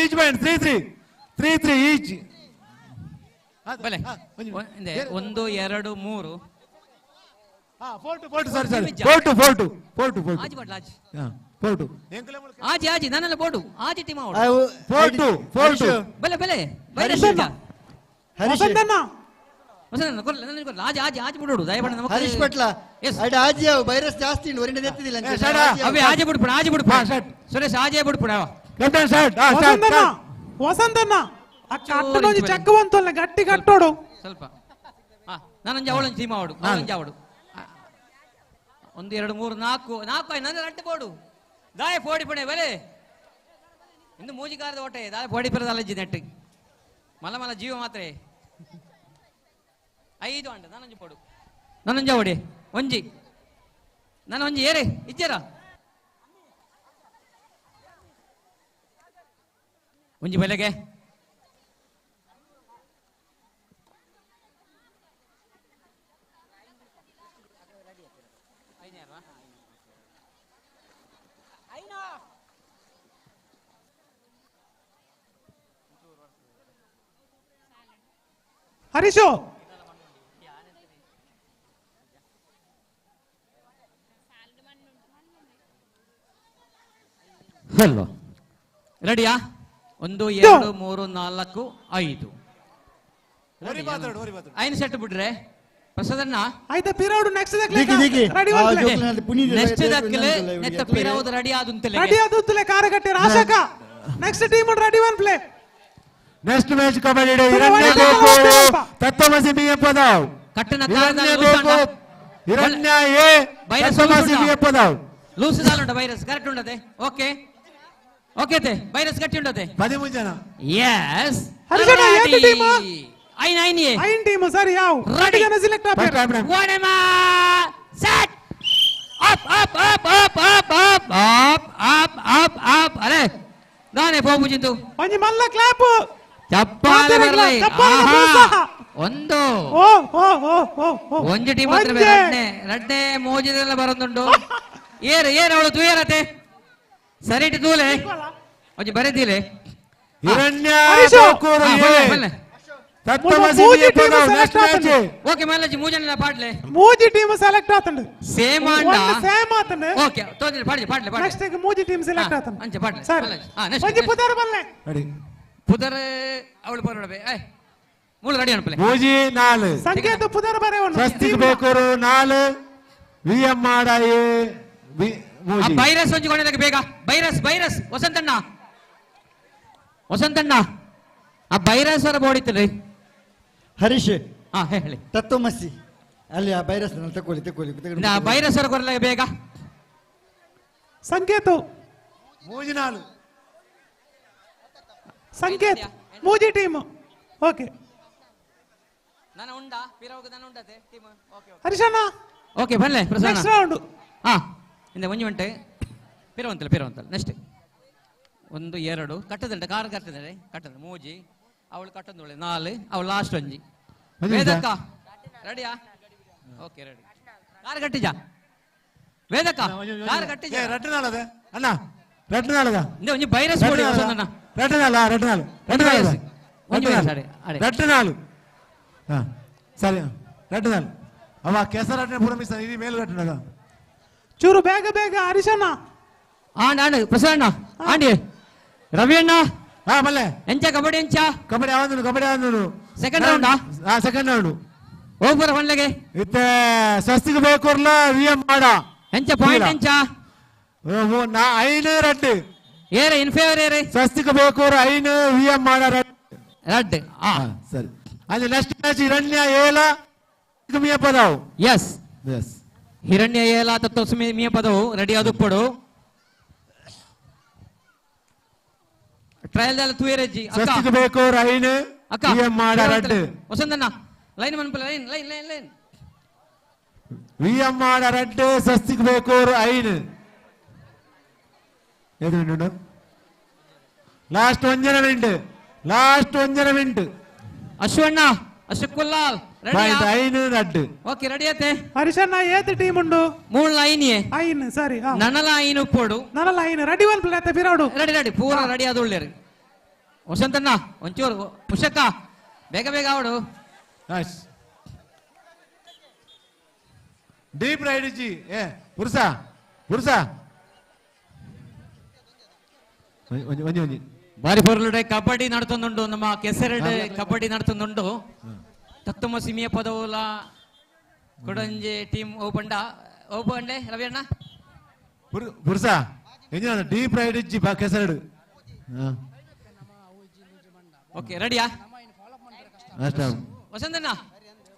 each point 3-3 each ಬಲೆ ಇಂದೆ 1 2 3 4-2 ಆಜಿ ಬಡ್ಲ ಆಜಿ 4-2 ಆಜಿ ನನ್ನಲ್ಲ ಬೋಡು ಆಜಿ ಟೀಮ್ ಔಟ್ 4-2 ಬಲೆ ಹರೀಶ್ ಆಜಿ ಬಿಡೋಡು ದಯಪಡ ನಮಗೆ ಹರೀಶ್ ಪಟ್ಲ ಅಡ ಆಜಿ ಅವು ವೈರಸ್ ಜಾಸ್ತಿ ಉಂಟು ಹೊರಗೆ ಎತ್ತಿದಿಲ್ಲ ಅವೇ ಆಜಿ ಬಿಡ್ಪುಣ ಸುರೇಶ್ ಆಜಿ ಬಿಡ್ಪುಣ ಲೆಫ್ಟ್ ಹ್ಯಾಂಡ್ ವಸಂತಣ್ಣ ಅಟ್ಟನೊಂಜಿ ಚಕ್ಕವಂತಲ್ಲ ಗಟ್ಟಿ ಕಟ್ಟೋಡು ಸ್ವಲ್ಪ ನಾನೊಂಜಿ ಅವಳೊಂಜಿ ಟೀಮ್ ಆವಡು ಅವಳೊಂಜಿ ಆವಡು 1 2 3 4 ನನ್ನ ರಟ್ಟು ಬೋಡು ದಾಯ ಪೋಡಿ ಪುಣೆ ಬಲೆ ಇನ್ನು ಮೂಜಿಗಾರದ ಓಟೆ ದಾಯ ಪೋಡಿ ಪರದ ಅಲಜ್ಜಿ ನೆಟ್ಟು ಮಲ ಜೀವ ಮಾತ್ರ 5 ಅಂಡ ನಾನೊಂಜಿ ಪೋಡು ನಾನೊಂಜಿ ಅವಡಿ ಒಂಜಿ ನಾನು ಒಂಜಿ ಏರೆ ಇಜ್ಜರ ಒಂಜಿ ಬೆಲೆಗೆ ಹರೀಶು ಹಲೋ ರೆಡಿಯಾ 1 2 3 4 5 ಐದು ಸೆಟ್ ಬಿಡ್ರೆ ಪ್ರಸಾದಣ್ಣ ಆಯ್ತಾ ಪಿರೌಡ್ ನೆಕ್ಸ್ಟ್ ನೆಕ್ಸ್ಟ್ ದಕ್ಕಲೆ ನೆತ್ತ ಪಿರೌಡ್ ರೆಡಿ ಆದುಂತಲೆ ರೆಡಿ ಆದುಂತಲೆ ಕಾರಗಟ್ಟೆ ರಾಶಕ next team ready one play next match kabaddi Hiranya ಬೇಕು ತತ್ವಮಸಿ ಬಿಎ ಪದಾವ್ ಕಟ್ಟನ ಹಿರಣ್ಯ ಎ ತತ್ವಮಸಿ ಬಿಎ ಪದಾವ್ ಲೂಸ್ ದಾಲುಂಡ ವೈರಸ್ ಕರೆಕ್ಟ್ ಉಂಡದೆ ಓಕೆ ತೆ ವೈರಸ್ ಗಟ್ಟಿ ಉಂಡದೆ 13 ಜನ ಯೆಸ್ ಹರಿಜನ ಎಂತ ಟೀಮ್ ಐನ್ ಟೀಮ್ ಸರಿ ಯಾವ್ ರೆಡಿ ಜನ ಸೆಲೆಕ್ಟ್ ಆಗ್ತಾರೆ ಒಡೆಮ ಸೆಟ್ ಅಪ್ ಅರೆ ನಾನೇ ಹೋಗುಜಿಂದು ಒಂಜಿ ಮಲ್ಲ ಕ್ಲಾಪ್ ಚಪ್ಪಾಳೆ ಬರಲಿ ಒಂದು ಒಂಜಿ ಟೀಮ್ ಹತ್ರ ರಡ್ಡೆ ಮೋಜಿದೆಲ್ಲ ಬರೋದುಂಟು ಏರು ಅವಳು ತೂಯರತೆ ಸರಿ ತೂಲೆ ಒಂಜಿ ಬರೆದಿಲೆ ಹಿರಣ್ಯ ಓಕೆ ಮಲ್ಲಜಿ ಮೂಜನ ಪಾಡ್ಲೆ ಮೂಜಿ ಟೀಮ್ ಸೆಲೆಕ್ಟ್ ಆತಂಡು ಸೇಮ್ ಆಂಡ ಸೇಮ್ ಆತಂಡು ಓಕೆ ತೋಜಿ ಪಾಡ್ಲೆ ನೆಕ್ಸ್ಟ್ ಮೂಜಿ ಟೀಮ್ ಸೆಲೆಕ್ಟ್ ಆತಂಡು ಅಂಚೆ ಪಾಡ್ಲೆ ಸರಿ ಒಂಜಿ ಪುದರ್ ಬಲ್ಲೆ ಪುದರ್ ಅವಳು ಬರೋಡಬೆ ಮೂಲ ರೆಡಿ ಅನ್ಪಲೆ ಮೂಜಿ 4 ಸಂಕೇತ ಪುದರ್ ಬರೆ ಒಂದು ಸ್ವಸ್ತಿಕ್ ಬೇಕೂರು 4 ವಿಎಂ ಮಾಡ ಎ ವೈರಸ್ ಒಂಜಿ ಕೊನೆದಾಗ ಬೇಗ ವೈರಸ್ ವಸಂತಣ್ಣ ಆ ವೈರಸ್ ಅವರ ಬೋಡಿತ್ತಲ್ಲ ಹರೀಶ್ ಹೇಳಿ ತತ್ವಮಸಿ ಅಲ್ಲಿ ಆ ವೈರಸ್ ತಗೊಳ್ಳಿ ವೈರಸ್ ಅವರ ಕೊರಲ ಬೇಗ ಸಂಕೇತ ಮೂಜಿ 4 ಸಂಕೇತ ಮೂಜಿ ಟೀಮ್ ಓಕೆ ನಾನು ಉಂಡಾ ಪಿರವಗ ನಾನು ಉಂಡತೆ ಟೀಮ್ ಓಕೆ ಹರಿಶಣ್ಣ ಓಕೆ ಬನ್ಲೆ ಪ್ರಸನ್ನ ನೆಕ್ಸ್ಟ್ ರೌಂಡ್ ಇಂದ ಒಂಜಿ ಗಂಟೆ ಪಿರವಂತಲ್ಲ ನೆಕ್ಸ್ಟ್ 1 2 ಕಟ್ಟದಂಡ ಕಾರ್ ಕಟ್ಟದ ಮೂಜಿ ಅವಳು ಕಟ್ಟದೊಳೆ 4 ಅವಳು ಲಾಸ್ಟ್ ಒಂಜಿ ವೇದಕ್ಕ ರೆಡಿಯಾ ಓಕೆ ರೆಡಿ ಕಾರ್ ಕಟ್ಟಿಜಾ ವೇದಕ್ಕ ಕಾರ್ ಕಟ್ಟಿಜಾ ರಟ್ನಾಳದ ಅಣ್ಣ ರಟ್ನಾಳದ ಇಂದ ಒಂಜಿ ವೈರಸ್ ಬೋಡಿ ವಸಂತಣ್ಣ రెడ్ నాలుగు సరే రెడ్ నాలుగు అవ ಕೆಸರಟ್ಟೆ ಪುರಮಿಸ್ತಾನೆ ఇది మేలు కట్టినగా చూరు ಬೇಗ ಬೇಗ ಹರೀಶಣ್ಣ ಆಂಡ್ ಪ್ರಸನ್ನ ಆಂಡಿ ರವಿ ಅಣ್ಣ ಮಲ್ಲೆ ಎಂಚ ಕಬಡ್ಡಿ ಕಬಡ್ಡಿ ಆವಂದನು ಸೆಕೆಂಡ್ ರೌಂಡ್ ಸೆಕೆಂಡ್ ರೌಂಡ್ ಹೋಗ್ಬರ ಹೊಂಡ್ಲೆಗೆ ಇತ್ತೆ ಸ್ವಸ್ತಿಗೆ ಬೇಕೂರ್ಲ ವಿಎಂ ಮಾಡ ಎಂಚ ಪಾಯಿಂಟ್ ಎಂಚ ಐನು ರೆಡ್ ಏರೆ ಇನ್ ಫೇವರ್ ಏರೆ ಸ್ವಸ್ತಿಗೆ ಬೇಕೂರು ಐನು ವಿಎಂ ಮಾಡ ರೆಡ್ ಸರಿ ಅಲ್ಲಿ ನೆಕ್ಸ್ಟ್ ಮ್ಯಾಚ್ ಹಿರಣ್ಯ ಏಲ ಮಿಯ ಪದಾವ್ ಎಸ್ ಹಿರಣ್ಯ ಏಲ ತತ್ವಸ್ಮಿ ಮಿಯ ಪದವು ರೆಡಿ ಆದುಪ್ಪಡು ಟ್ರಯಲ್ ದಾಲ ತುಯರೆಜ್ಜಿ ಸ್ವಸ್ತಿಗೆ ಬೇಕೂರು ಐನು ವಿಎಂ ಮಾಡ ರೆಡ್ ವಸಂತಣ್ಣ ಲೈನ್ ಮನ್ಪಲ line line line line VM ಮಾಡ ರೆಡ್ ಸ್ವಸ್ತಿಗೆ ಬೇಕೂರು ಐನು ಎದುರು ಲಾಸ್ಟ್ ಒಂಜನ ಮಿಂಟ್ ಅಶ್ವಣ್ಣ ಅಶುಕುಲ್ಲಾಲ್ ಐನು ರೆಡ್ ಓಕೆ ರೆಡಿ ಆತೆ ಹರೀಶಣ್ಣ ಏತ್ ಟೀಮ್ ಉಂಡು 3 ಲೈನ್ ಸರಿ ನನ್ನಲ ಐನು ಉಪ್ಪೋಡು ನನ್ನಲ ಐನು ರೆಡಿ ಒನ್ ಪ್ಲೇಟ್ ಪಿರಾಡು ರೆಡಿ ಪೂರ ರೆಡಿ ಆದ ಒಳ್ಳೆರಿ ವಸಂತಣ್ಣ ಒಂಚೂರು ಪುಷಕ್ಕ ಬೇಗ ಆವಡು ಡೀಪ್ ರೈಡ್ ಜಿ ಪುರುಷ ಒಂಜಿ ಬಾರಿ ಪೊರ್ಲುಡೆ ಕಬಡ್ಡಿ ನಡ್ತೊಂದುಂಡು ನಮ್ಮ ಕೆಸರೆಡ್ ಕಬಡ್ಡಿ ನಡ್ತೊಂದುಂಡು ತತ್ತುಮ ಸಿಮಿಯ ಪದವುಲ ಕೊಡಂಜೆ ಟೀಮ್ ಓಪಂಡೆ ರವಿ ಅಣ್ಣ ಪುರುಷ ಎಂಜಿನ ಡೀಪ್ ರೈಡ್ ಇಜ್ಜಿ ಕೆಸರೆಡು ಓಕೆ ರೆಡಿಯಾ ವಸಂತಣ್ಣ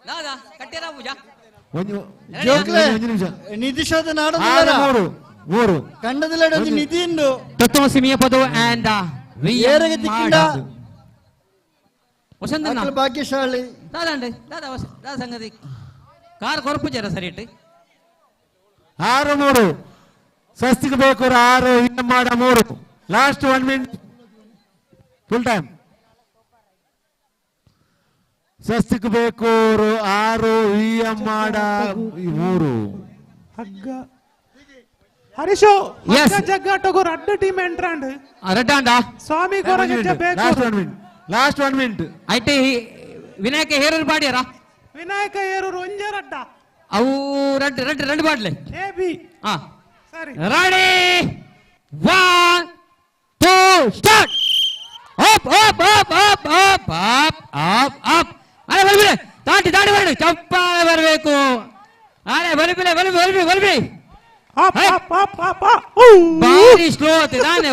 ದಾದಾ ಕಟ್ಟೆರ ಪೂಜಾ ನಿಧಿ ಶೋಧ ನಾಡು ಕಂಡದಿಲ್ಲ ನಿಧಿ ಉಂಡು ತತ್ವ ಸಿಮಿಯ ಪದವು ಆ್ಯಂಡ್ ಏರಿಗೆ ತಿಕ್ಕಿಂಡ ವಸಂತಣ್ಣ ಭಾಗ್ಯಶಾಲಿ ದಾದಾ ಸಂಗತಿ ಕಾರ್ ಕೊರಪು ಜರ ಸರಿ ಇಟ್ಟು 6-3 ಸ್ವಸ್ತಿಗೆ ಬೇಕು 6 ವಿಎಂ ಮಾಡ 3 ಲಾಸ್ಟ್ 1 ಮಿನಿಟ್ ಫುಲ್ ಟೈಮ್ ಸ್ವಸ್ತಿಗೆ ಬೇಕು 6 ವಿಎಂ ಮಾಡ 3 ಹಗ್ಗ ಹರೀಶು ಜಗ್ಗಾಟಗು ರೆಡ್ ಟೀಮ್ ಎಂಟ್ರಾಂಡ್ ರೆಡ್ ಆಂಡ ಸ್ವಾಮಿ ಕೊರಗಜ್ಜ ಬೇಕು ಲಾಸ್ಟ್ 1 ಮಿನಿಟ್ ಐಟಿ ವಿನಾಯಕ ಹೇರೂರು ಬಾಡ್ಯಾರ ವಿನಾಯಕ ಹೇರೂರು ಒಂಜೆ ರಡ್ಡ ಅವು ರೆಡ್ ಬಾಡ್ಲೆ ಎ ಬಿ ಸರಿ ರೆಡಿ 1 2 ಸ್ಟಾರ್ಟ್ ಅಪ್ ಅರೆ ಬರ್ಬಿಡೆ ದಾಟಿ ಬರಡು ಚಪ್ಪಾಳೆ ಬರಬೇಕು ಅರೆ ಬರ್ಬಿ ಬಾರಿ ಸ್ಲೋ ಆತೆ ನಾನೇ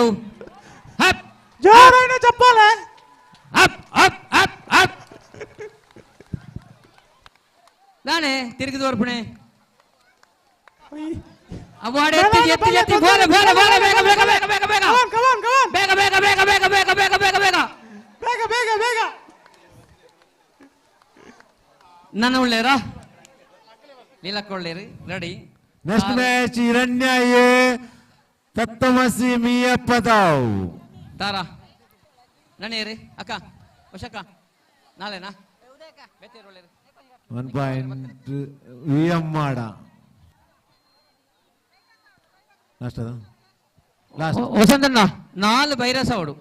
ಜೋರಾಗಿ ಚಪ್ಪಾಳೆ ಅಪ್ ನಾನೇ ತಿರುಗಿ ತೋರ್ಪಣೆ ಅವಾರ್ಡ್ ಎತ್ತಿ ಬೇಗ ನನ್ನ ಒಳ್ಳೆಯರಾ ಲೀಲಕ್ಕೊಳ್ಳೇರಿ ready next match Hiranya A Tatvamasi ಮಿಯ ಪದಾವ್ ತಾರಾ ನನೇರಿ ಅಕ್ಕ ವಶಕ್ಕ ನಾಳೆನಾ 1 ಪಾಯಿಂಟ್ ವಿಎಂ ಮಾಡ ವಸಂತಣ್ಣ 4 ಬೈರಸ ಅವಡು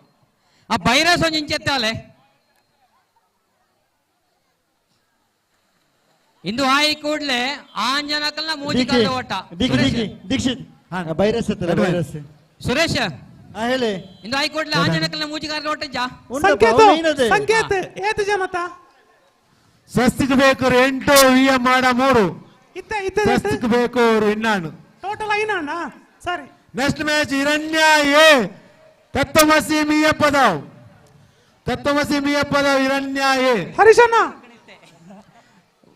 ಆ ಬೈರಸ ಒಂದು ಇಂಚೆತ್ತಾಲೆ ಇಂದು ಆಯಿ ಕೂಡ್ಲೆ ಆಂಜನಕಲ್ನ ಮೂಜಿ ಕಾಲ ಓಟ ದೀಕ್ಷಿತ್ ಸುರೇಶ್ ಹೇಳಿ ಇಂದು ಆಯಿ ಕೂಡ್ಲೆ ಆಂಜನಕಲ್ನ ಮೂಜಿ ಕಾಲ ಓಟಜ್ಜ ಸಂಕೇತ ಏತು ಜನತ ಸ್ವಸ್ತಿಗೆ ಬೇಕು 8 ವಿಎಂ ಮಾಡ 3 ಸ್ವಸ್ತಿಗೆ ಬೇಕು ಇನ್ನಾನು ಟೋಟಲ್ 9 ಸರಿ next match Hiranya A Tatvamasi ಮಿಯ ಪದಾವ್ Hiranya A ಹರೀಶಣ್ಣ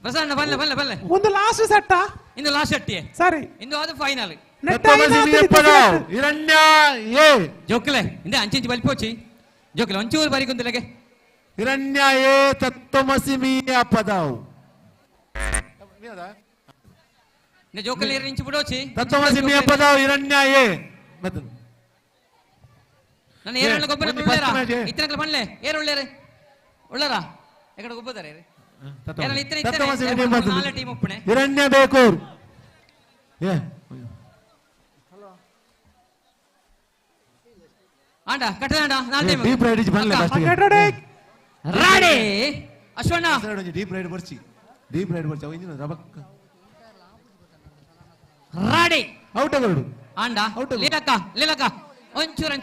Prasanna ಬಲ್ಲೆ ಒಂದು ಲಾಸ್ಟ್ ಸೆಟ್ ಇಂದು ಲಾಸ್ಟ್ ಸೆಟ್ ಸರಿ ಇಂದು ಅದು ಫೈನಲ್ ತತ್ವಮಸಿ ಮಿಯ ಪದಾವ್ ಹಿರಣ್ಯ ಎ ಜೋಕ್ಲೆ ಇಂದೆ ಅಂಚಿಂಚಿ ಬಲ್ಪೋಚಿ ಜೋಕ್ಲೆ ಒಂಚೂರು ಬಾರಿ ಕುಂತಿಲಗೆ ಹಿರಣ್ಯ ಎ ತತ್ವಮಸಿ ಮಿಯ ಪದಾವ್ ಜೋಕಲ್ಲಿ ಇಂಚು ಬಿಡೋಚಿ ತತ್ವಮಸಿ ಮಿಯ ಪದಾವ್ ಹಿರಣ್ಯ ಎ ನನ್ನ ಏರಣ್ಣ ಗೊಬ್ಬರ ಉಳ್ಳೇರಾ ಇತ್ತನಕಲ ಬಣ್ಲೆ ಏರು ಉಳ್ಳೇರೆ ಉಳ್ಳಾರಾ ಎಕಡೆ ಗೊಬ್ಬದಾರೆ ಟೀಮ್ ಒಪ್ಪಣೆ ಹಿರಣ್ಯ ಬೇಕೂರ್ ಆಂಡ ಕಟ್ಟದಾಂಡ ಡೀಪ್ ರೈಡ್ ಇಜ್ಜಿ ಬನ್ಲೆ ಫಸ್ಟ್ ರಾಡಿ ಅಶ್ವಣ್ಣ ಡೀಪ್ ರೈಡ್ ಬರ್ಚಿ ಇಂಜಿನ ರಬಕ್ಕ ರಾಡಿ ಔಟ್ ಆಗರು ಆಂಡ ಲೀಲಕ್ಕ ಒಂಚೂರು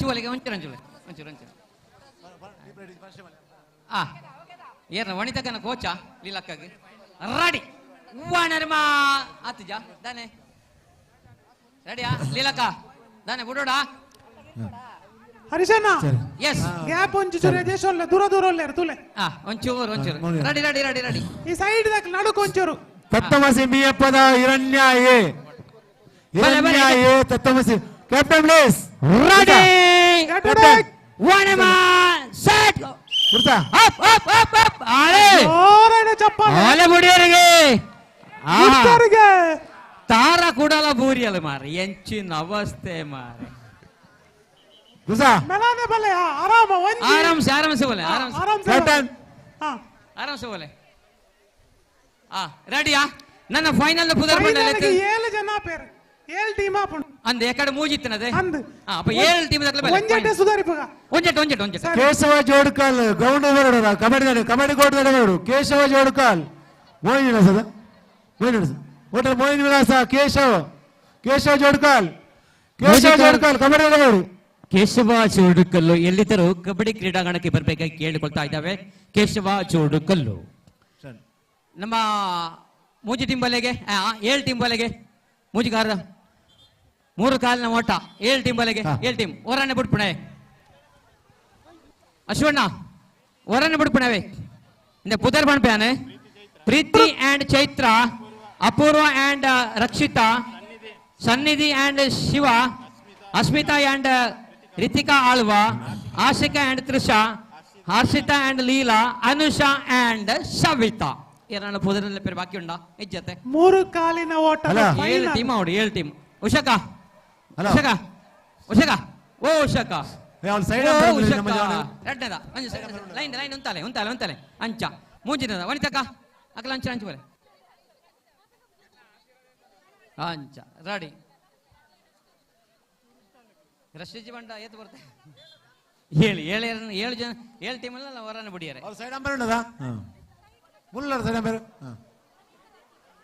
ಆ ಏನ ವಣಿತಕನ ಕೋಚ ಲೀಲಕ್ಕಗೆ ರಾಡಿ ವಾಣರ್ಮಾ ಆತುಜ ದಾನೆ ರೆಡಿಯಾ ಲೀಲಕ್ಕ ದಾನೆ ಬಿಡೋಡ ಹರಿಶಣ್ಣ ಎಸ್ ಗ್ಯಾಪ್ ಒಂಚೂರು ದೇಶಲ್ಲ ದೂರ ತುಲೆ ಒಂಚೂರು ರೆಡಿ ಈ ಸೈಡ್ ನಡುಕು ಒಂಚೂರು Tatvamasi Miyapada Hiranya Tatvamasi captain place ready ವಾಣರ್ಮಾ ಸೆಟ್ ಗುರ್ತಾ ಅಪ್ ಆಳೆ ಆಳೆ ಬುಡಿಯರಿಗೆ ತಾರ ಕೂಡಲ ಬೂರಿಯಲ್ಲ ಮಾರಿ ಎಂಚಿನ ಅವಸ್ಥೆ ಮಾರಿ ಆರಾಮ್ಸೆ ಬೋಲೆ ರೆಡಿಯಾ ನನ್ನ ಫೈನಲ್ ಪುದರ್ ಬಂಡಲೆ 7 ಜನ ಪೇರ್ 7 ಟೀಮ್ ಆಪುಂಡು ಅಂದೆ ಎಕಡೆ ಮೂಜಿತ್ತನದೆ ಅಪ್ಪ 7 ಟೀಮ್ ದಕ್ಲೆ ಬಲೆ ಒಂಜೆಟೆ ಸುಧಾರಿಪಗ ಒಂಜೆಟ್ ಕೇಶವ ಜೋಡ್ಕಾಲ್ ಗ್ರೌಂಡ್ ಬರೋಡ ಕಬಡ್ಡಿ ಕೋರ್ಟ್ ಬರೋಡು ಕೇಶವ ಜೋಡ್ಕಾಲ್ ಮೋಹಿನಿ ವಿಲಾಸ ಹೋಟೆಲ್ ಮೋಹಿನಿ ವಿಲಾಸ ಕೇಶವ ಜೋಡ್ಕಾಲ್ ಕಬಡ್ಡಿ ಬರೋಡು ಕೇಶವ ಚೋಡುಕಲ್ಲು ಎಲ್ಲಿದ್ದರೂ ಕಬಡ್ಡಿ ಕ್ರೀಡಾಂಗಣಕ್ಕೆ ಬರಬೇಕಾಗಿ ಕೇಳಿಕೊಳ್ತಾ ಇದ್ದಾವೆ. ಕೇಶವ ಚೋಡುಕಲ್ಲು ನಮ್ಮ ಮೂಜಿ ಟೀಮ್ ಬಲೆಗೆ 7 ಟೀಮ್ ಬಲೆಗೆ ಮೂಜಿಗಾರದ 3 ಕಾಲಿನ ಓಟ 7 ಟೀಮ್ ಬಲೆಗೆ 7 ಟೀಮ್ ಓರನ್ನೇ ಬಿಟ್ಬಿಣೆ ಅಶ್ವಣ್ಣ ಓರನ್ನೇ ಬಿಟ್ಬಿಣವೆ ಇಂದ ಪುದರ್ ಬಣ್ಪೇನೆ Preethi and Chaithra Apoorva and Rakshitha Sannidhi and Shiva Asmitha and Rithika Alva Ashika and Trisha Harshitha and Leela Anusha and Savitha ಏನಾನ ಪುದರಲ್ಲಿ ಪೇರು ಬಾಕಿ ಉಂಡಾ ಇಜ್ಜತೆ 3 ಕಾಲಿನ ಓಟ 7 ಟೀಮ್ ಅವಡು 7 ಟೀಮ್ ಉಷಕ ಓ ಉಷಕ ರೆಡ್ಡದ ಲೈನ್ ಉಂತಾಲೆ ಅಂಚ ಮೂಂಜಿನದ ವನಿತಕ ಅಕಲ ಅಂಚ ಬರೆ ಅಂಚ ರೆಡಿ ರಶೀಜ್ ಬಂಡ ಏತ್ ಬರ್ತೆ 7 ಜನ 7 ಟೀಮ್ ಅಲ್ಲ ಅವರನ್ನ ಬಿಡಿಯಾರೆ ಅವ್ರ ಸೈಡ್ ಅಂಬರ್ ಉಂಡದಾ ಮುಲ್ಲರ ಸೈಡ್ ಅಂಬರ್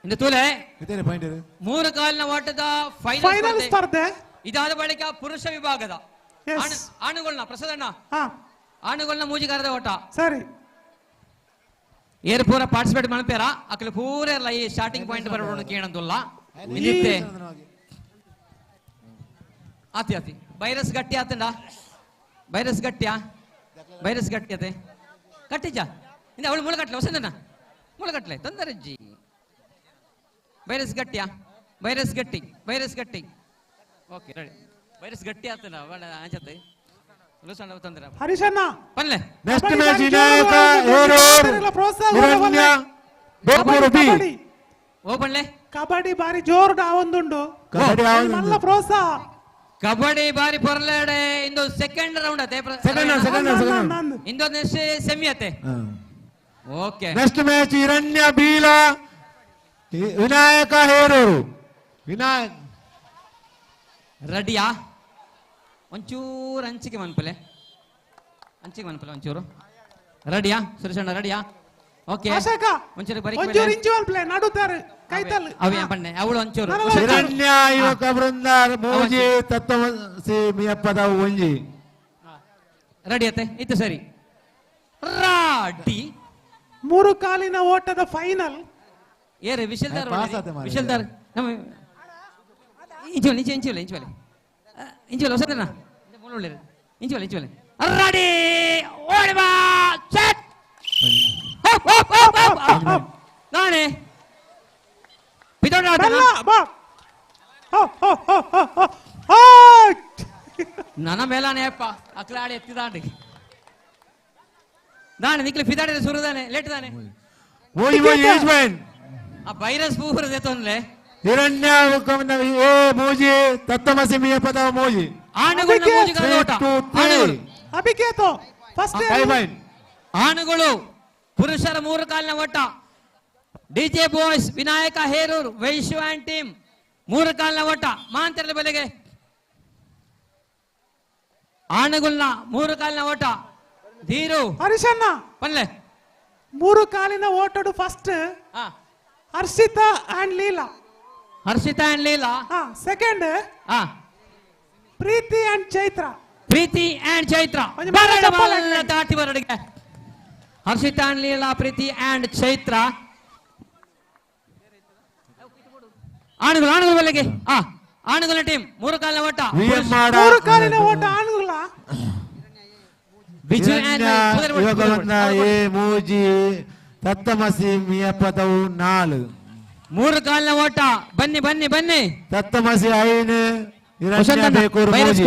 ಇಂದು ತೂಲೆ ಇದೇನೆ ಪಾಯಿಂಟ್ ಇದೆ 3 ಕಾಲಿನ ಓಟದ ಫೈನಲ್ ಸ್ಪರ್ಧೆ ಇದಾದ ಬಳಿಕ ಪುರುಷ ವಿಭಾಗದ ಆಣುಗಳನ್ನ ಪ್ರಸಾದಣ್ಣ ಆಣುಗಳನ್ನ ಮೂಜಿಗಾರದ ಓಟ ಸರಿ ಏರ್ ಪೂರ ಪಾರ್ಟಿಸಿಪೇಟ್ ಮಾಡ್ಪೇರ ಅಕ್ಲು ಪೂರ ಎಲ್ಲ ಈ ಸ್ಟಾರ್ಟಿಂಗ್ ಪಾಯಿಂಟ್ ಬರೋಣ ಕೇಳಂತಲ್ಲ ಇಂದಿತ್ತೆ ಆತಿ ವೈರಸ್ ಗಟ್ಟಿ ಆತಂಡ ವೈರಸ್ ಗಟ್ಟಿ ಆತೆ ಕಟ್ಟಿಜ ಇಂದ ಅವಳು ಮುಳಗಟ್ಲೆ ಹೊಸದನ್ನ ಮುಳಗಟ್ಲೆ ತೊಂದರಜ್ಜಿ ವೈರಸ್ ಗಟ್ಟಿ ಓಕೆ ರೆಡಿ ವೈರಸ್ ಗಟ್ಟಿ ಆತನ ಅವಳ ಆಚತೆ ಲೂಸಣ್ಣ ತೊಂದರೆ ಹರಿಶಣ್ಣ ಪನ್ಲೆ next match Vinayaka Hiranya Bekur B ಓ ಪನ್ಲೆ ಕಬಡ್ಡಿ ಬಾರಿ ಜೋರು ಆವೊಂದುಂಡು ಮಲ್ಲ ಪ್ರೋತ್ಸಾಹ ಕಬಡ್ಡಿ ಬಾರಿ ಪೊರ್ಲಾಡೆ ಇಂದು ಸೆಕೆಂಡ್ ರೌಂಡ್ ಅತೆ ಇಂದು ನೆಕ್ಸ್ಟ್ ಸೆಮಿ ಅತೆ ಓಕೆ ನೆಕ್ಸ್ಟ್ ಮ್ಯಾಚ್ ಹಿರಣ್ಯ ಬೀಲ ವಿನಾಯಕ ಹೇರೂರು ವಿನಾಯಕ್ ರೆಡಿಯಾ ಒಂಚೂರು ಅಂಚಿಗೆ ಮನ್ಪಲೆ ಒಂಚೂರು ರೆಡಿಯಾ ಸುರೇಶಣ್ಣ ರೆಡಿಯಾ ಓಕೆ ಒಂಚೂರು ಬರೀ ಅವೇ ಪಣ್ಣೆ ಅವಳು ಒಂಚೂರು ಹಿರಣ್ಯ ಯುವಕ ಬೃಂದ ಮೂಜಿ ತತ್ವಮಸಿ ಮಿಯಪ್ಪದ ಒಂಜಿ ರೆಡಿ ಅತ್ತೆ ಇತ್ತು ಸರಿ ರಾಡಿ 3 ಕಾಲಿನ ಓಟದ ಫೈನಲ್ ಏರೆ ವಿಶಲ್ದಾರ್ ನಮ್ಮ ಇಂಚೋಲೆ ಹೊಸದನ್ನ ಇಂಚೋಲೆ ರೆಡಿ ಓಡಿವಾ ಸೆಟ್ ನಾನೇ ನನ್ನ ಮೇಲಾನೆ ಅಪ್ಪ ಅಕ್ಲಾಡಿ ಎತ್ತಿದಾಂಡಿ ದಾನೆ ನಿಕ್ಲಿ ಫಿದಾಡಿ ಸುರುದಾನೆ ಲೇಟ್ ದಾನೆ ಆ ವೈರಸ್ ಪೂರದ ತೊಂದ್ರೆ ಹಿರಣ್ಯ ಮೂಜಿ ತತ್ವಮಸಿ ಮಿಯಪ್ಪದ ಮೂಜಿ ಆಣುಗಳು ಪುರುಷರ 3 ಕಾಲಿನ ಓಟ DJ boys Vinayaka Herur Vaishwa and team 3 ಕಾಲಿನ ಓಟ ಮಾಂತರದ ಬೆಲೆಗೆ ಆನಗುಲ್ನ 3 ಕಾಲಿನ ಓಟ ಧೀರು ಹರೀಶಣ್ಣ ಪಲ್ಲೆ 3 ಕಾಲಿನ ಓಟಡು first Harshitha and Leela. Harshitha and Leela. Second Preethi and Chaithra. Preethi and Chaithra ದಾಟಿ ಬರಡಿಗೆ. Harshitha and Leela, Preethi and Chaithra. ಆಣಗುಲ ಬಲೆಗೆ ಆಣಗುಲ ಟೀಮ್ 3 ಕಾಲಿನ ಓಟ. 3 ಕಾಲಿನ ಓಟ ಆಣಗುಲ. ಬಿಜು ಎ ಮೂಜಿ ತತ್ತಮಸಿ ಮಿಯಪದವು 4. 3 ಕಾಲಿನ ಓಟ. ಬನ್ನಿ ಬನ್ನಿ ಬನ್ನಿ. ತತ್ತಮಸಿ 5 ಹಿರಣ್ಯ ಬೇಕೂರು ಮೂಜಿ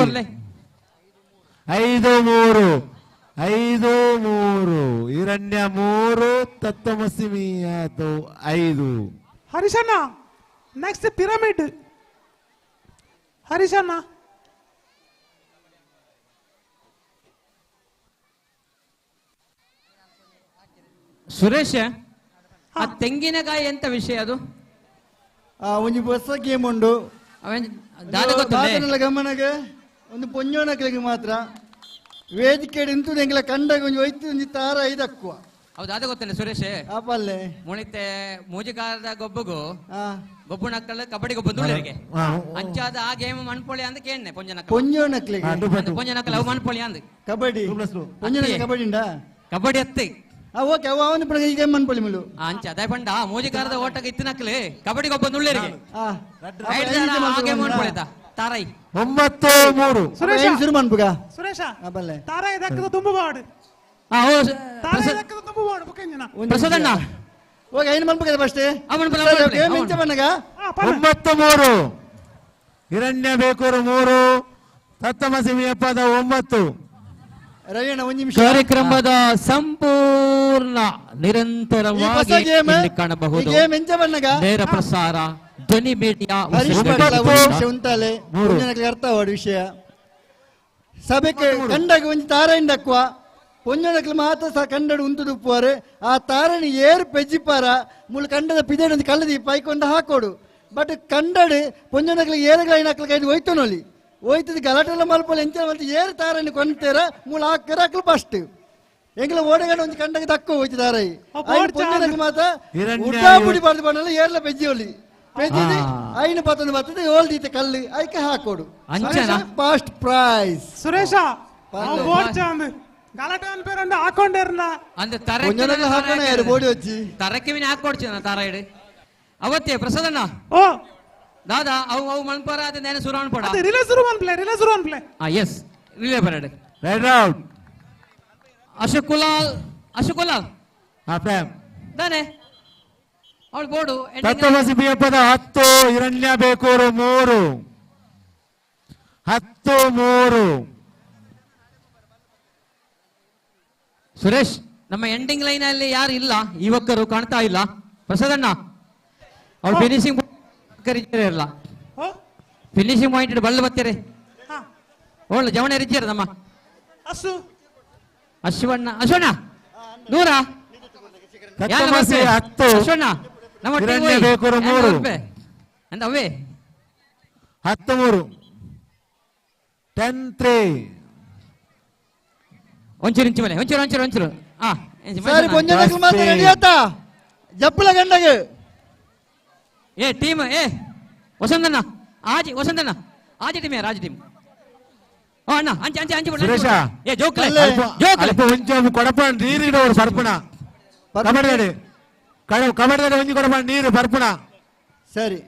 5-3 ಹಿರಣ್ಯ 3 ತತ್ತಮಸಿ ಮಿಯತು 5. ಹರೀಶಣ್ಣ ನೆಕ್ಸ್ಟ್ ಪಿರಮಿಡ್. ಹರೀಶಣ್ಣ ಸುರೇಶ್ ಆ ತೆಂಗಿನಕಾಯಿ ಎಂತ ವಿಷಯ ಅದು? ಒಂಜಿ ಹೊಸ ಗೇಮ್ ಉಂಡು ಗಮನಗೆ ಒಂದು ಪೊಂಜೋಣಕ್ಲಿಗೆ ಮಾತ್ರ ವೇದಿಕೆ ಇಂತು ಎಂಗ್ಲ ಕಂಡಾಗ ಒಂಜಿ ಒಯ್ತು ಒಂಜಿ ತಾರ 5 ಅಕ್ಕುವ. ಹೌದು ಅದು ಗೊತ್ತಿಲ್ಲ ಸುರೇಶ್. ಆಪಲ್ಲೆ ಮುಳಿತೆ ಮೂಜಿಕಾರದ ಗೊಬ್ಬಗು ಗೊಬ್ಬುನಕ್ಕಲ್ ಕಬಡ್ಡಿ ಗೊಬ್ಬ ದುಳ್ಳರಿಗೆ ಅಂಚಾದ ಆ ಗೇಮ್ ಮಣ್ಪೊಳಿ ಅಂತ ಕೇಳ್ನೆ ಪೊಂಜೋಣಕ್ಲಿಗೆ ಪೊಂಜನಕ್ಕಲ್ ಅವು ಮಣ್ಪೊಳಿ ಅಂದ್ ಕಬಡ್ಡಿ ಪೊಂಜೋಣಕ್ಕೆ ಕಬಡ್ಡಿ ಉಂಡಾ? ಕಬಡ್ಡಿ ಅತ್ತಿ ಓಕೆ ಅವನು ಪುನಃ ಈಗ ಮನ್ಪೊಳಿ ಮುಲು ಅಂಚ ಅದೇ ಪಂಡ ಮೂಜಿಕಾರದ ಓಟಕ್ಕೆ ಇತ್ತಿನಕ್ಕಲೆ ಕಬಡ್ಡಿ ಗೊಬ್ಬ ದುಳ್ಳರಿಗೆ ತಾರಾಯಿ 9-3 ಸುರೇಶ ಶುರು ಮನ್ಪುಗ ಸುರೇಶ ಆಪಲ್ಲೆ ತಾರ ಇದಕ್ಕದ ತುಂಬು ಬಾಡು ತಾರ ಇದಕ್ಕದ ತುಂಬು ಬಾಡು ಬುಕೆಂಜನ ಪ್ರಸಾದಣ್ಣ ಓಕೆ ಐನು ಮನ್ಪುಗ ಫಸ್ಟ್ ಗೇಮ್ ಇಂಚ ಬನ್ನಗ 9-3 ಹಿರಣ್ಯ ಬೇಕೂರು 3 ತತ್ತಮಸಿ ಮಿಯಪದ 9. ರವಿಯಣ್ಣ ಒಂದು ನಿಮಿಷ. ಕಾರ್ಯಕ್ರಮದ ಸಂಪೂರ್ಣ ನಿರಂತರವಾಗಿ ಇಲ್ಲಿ ಕಾಣಬಹುದು. ನೇರ ಪ್ರಸಾರ ಧ್ವನಿ ಮೀಡಿಯಾ ಉಂಟಾಲೆ ಅರ್ಥ ಆವಾಡ ವಿಷಯ ಸಭೆಗೆ ಕಂಡಾಗ ಒಂದು ತಾರ ಇಂಡಕ್ವ ಪೊಂಜನಕ್ಲು ಮಾತ್ರ ಕಂಡಡು ಉಂಟು ಉಪ್ಪುವಾರೆ ಆ ತಾರಣಿ ಏರು ಪೆಜ್ಜಿಪಾರ ಮುಳು ಕಂಡದ ಪಿದೇಡ್ ಒಂದು ಕಳ್ಳದಿ ಪೈಕೊಂಡು ಹಾಕೋಡು ಬಟ್ ಕಂಡಡು ಪೊಂಜನಕ್ಲು ಏರುಗಳ ಕೈದು ಹೋಯ್ತನೋಲಿ ಹೋಯ್ತದ ಗಲಾಟೆಲ್ಲ ಮಲ್ಪಲ್ಲಿ ಎಂತ ಮತ್ತೆ ಏರು ತಾರನ್ನು ಕೊಂಡ್ತಾರ ಮೂಲ ಹಾಕ್ತಾರ ಅಕ್ಲು ಫಸ್ಟ್ ಎಂಗ್ಲ ಓಡಗಾಡ ಒಂದು ಕಂಡಾಗ ತಕ್ಕ ಹೋಯ್ತು ತಾರೈ ಪೊಂಜನಕ್ಲು ಮಾತ್ರ ಉಡ್ಡಾಪುಡಿ ಬರ್ದು ಬಂಡಲ್ಲ ಏರ್ಲ ಪೆಜ್ಜಿ ಒಲಿ ಪೆಜ್ಜಿದಿ ಐನು ಪತ್ತೊಂದು ಬರ್ತದೆ ಓಲ್ದೀತೆ ಕಲ್ಲು ಐಕೆ ಹಾಕೋಡು ಫಸ್ಟ್ ಪ್ರೈಸ್. ಸುರೇಶ ಗಲಾಟೆ ಅನ್ಪೇರಂಡ ಹಾಕೊಂಡೇರ್ನ ಅಂದ ಹಾಕೋಣ ಯಾರು ಬೋಡಿ వచ్చి ತರಕಿವಿನ ಹಾಕೊಡ್ಚಿನ ತಾರಾಯಿಡ್ ಅವತ್ತೇ ಪ್ರಸಾದಣ್ಣ ಓ ದಾದಾ ಅವು ಮನ್ಪರ ಅದ ನೇನ ಸುರಾನ್ ಪಡ ರಿಲೇ ಸುರು ಒನ್ ಪ್ಲೇ ಎಸ್ ರಿಲೇ ಬರಡೆ ರೈಟ್ ಔಟ್ ಅಶುಕುಲಾಲ್ ಪ್ರೇಮ್ ದಾನೆ ಅವಳು ಬೋರ್ಡು ತತ್ತಮಸಿ ಮಿಯಪದ 10 ಹಿರಣ್ಯ ಬೇಕೂರು 3 10-3. ಸುರೇಶ್ ನಮ್ಮ ಎಂಡಿಂಗ್ ಲೈನ್ ಅಲ್ಲಿ ಯಾರು ಇಲ್ಲ ಯುವಕರು ಕಾಣ್ತಾ ಇಲ್ಲ. ಪ್ರಸಾದಣ್ಣ ಅವಳು ಫಿನಿಶಿಂಗ್ ಇರಲ್ಲ ಫಿನಿಶಿಂಗ್ ಪಾಯಿಂಟ್ ಬಳ್ಳ ಬತ್ತೀರಿ ಒಳ್ಳೆ ಜವಣ ರಿಜ್ಜರ ನಮ್ಮ ಅಶ್ವಣ್ಣ ನೂರ ಅಶ್ವಣ್ಣ ನಮ್ಮ ಎಂತ ಅವೇ 10-3 10-3 ಒಂಚೂರು ಇಂಚು ಮೇಲೆ ಒಂಚೂರು ಸರಿ ಪೊಂಜನಕ್ಲು ಮಾತ್ರ ರೆಡಿ ಆತ ಜಪ್ಪಲ ಗಂಡಗೆ ಏ ಟೀಮ್ ವಸಂತಣ್ಣ ಆಜಿ ಟೀಮ್ ರಾಜ ಟೀಮ್ ಅಣ್ಣ ಅಂಚೆ ಸುರೇಶ ಏ ಜೋಕ್ಲೆ ಅಲ್ಪ ಒಂಚೂರು ಕೊಡಪ ನೀರು ಇಡೋರು ಪರ್ಪಣ ಕಬಡ್ಡಿ ಒಂಜಿ ಕೊಡಪ ನೀರು ಪರ್ಪಣ. ಸರಿ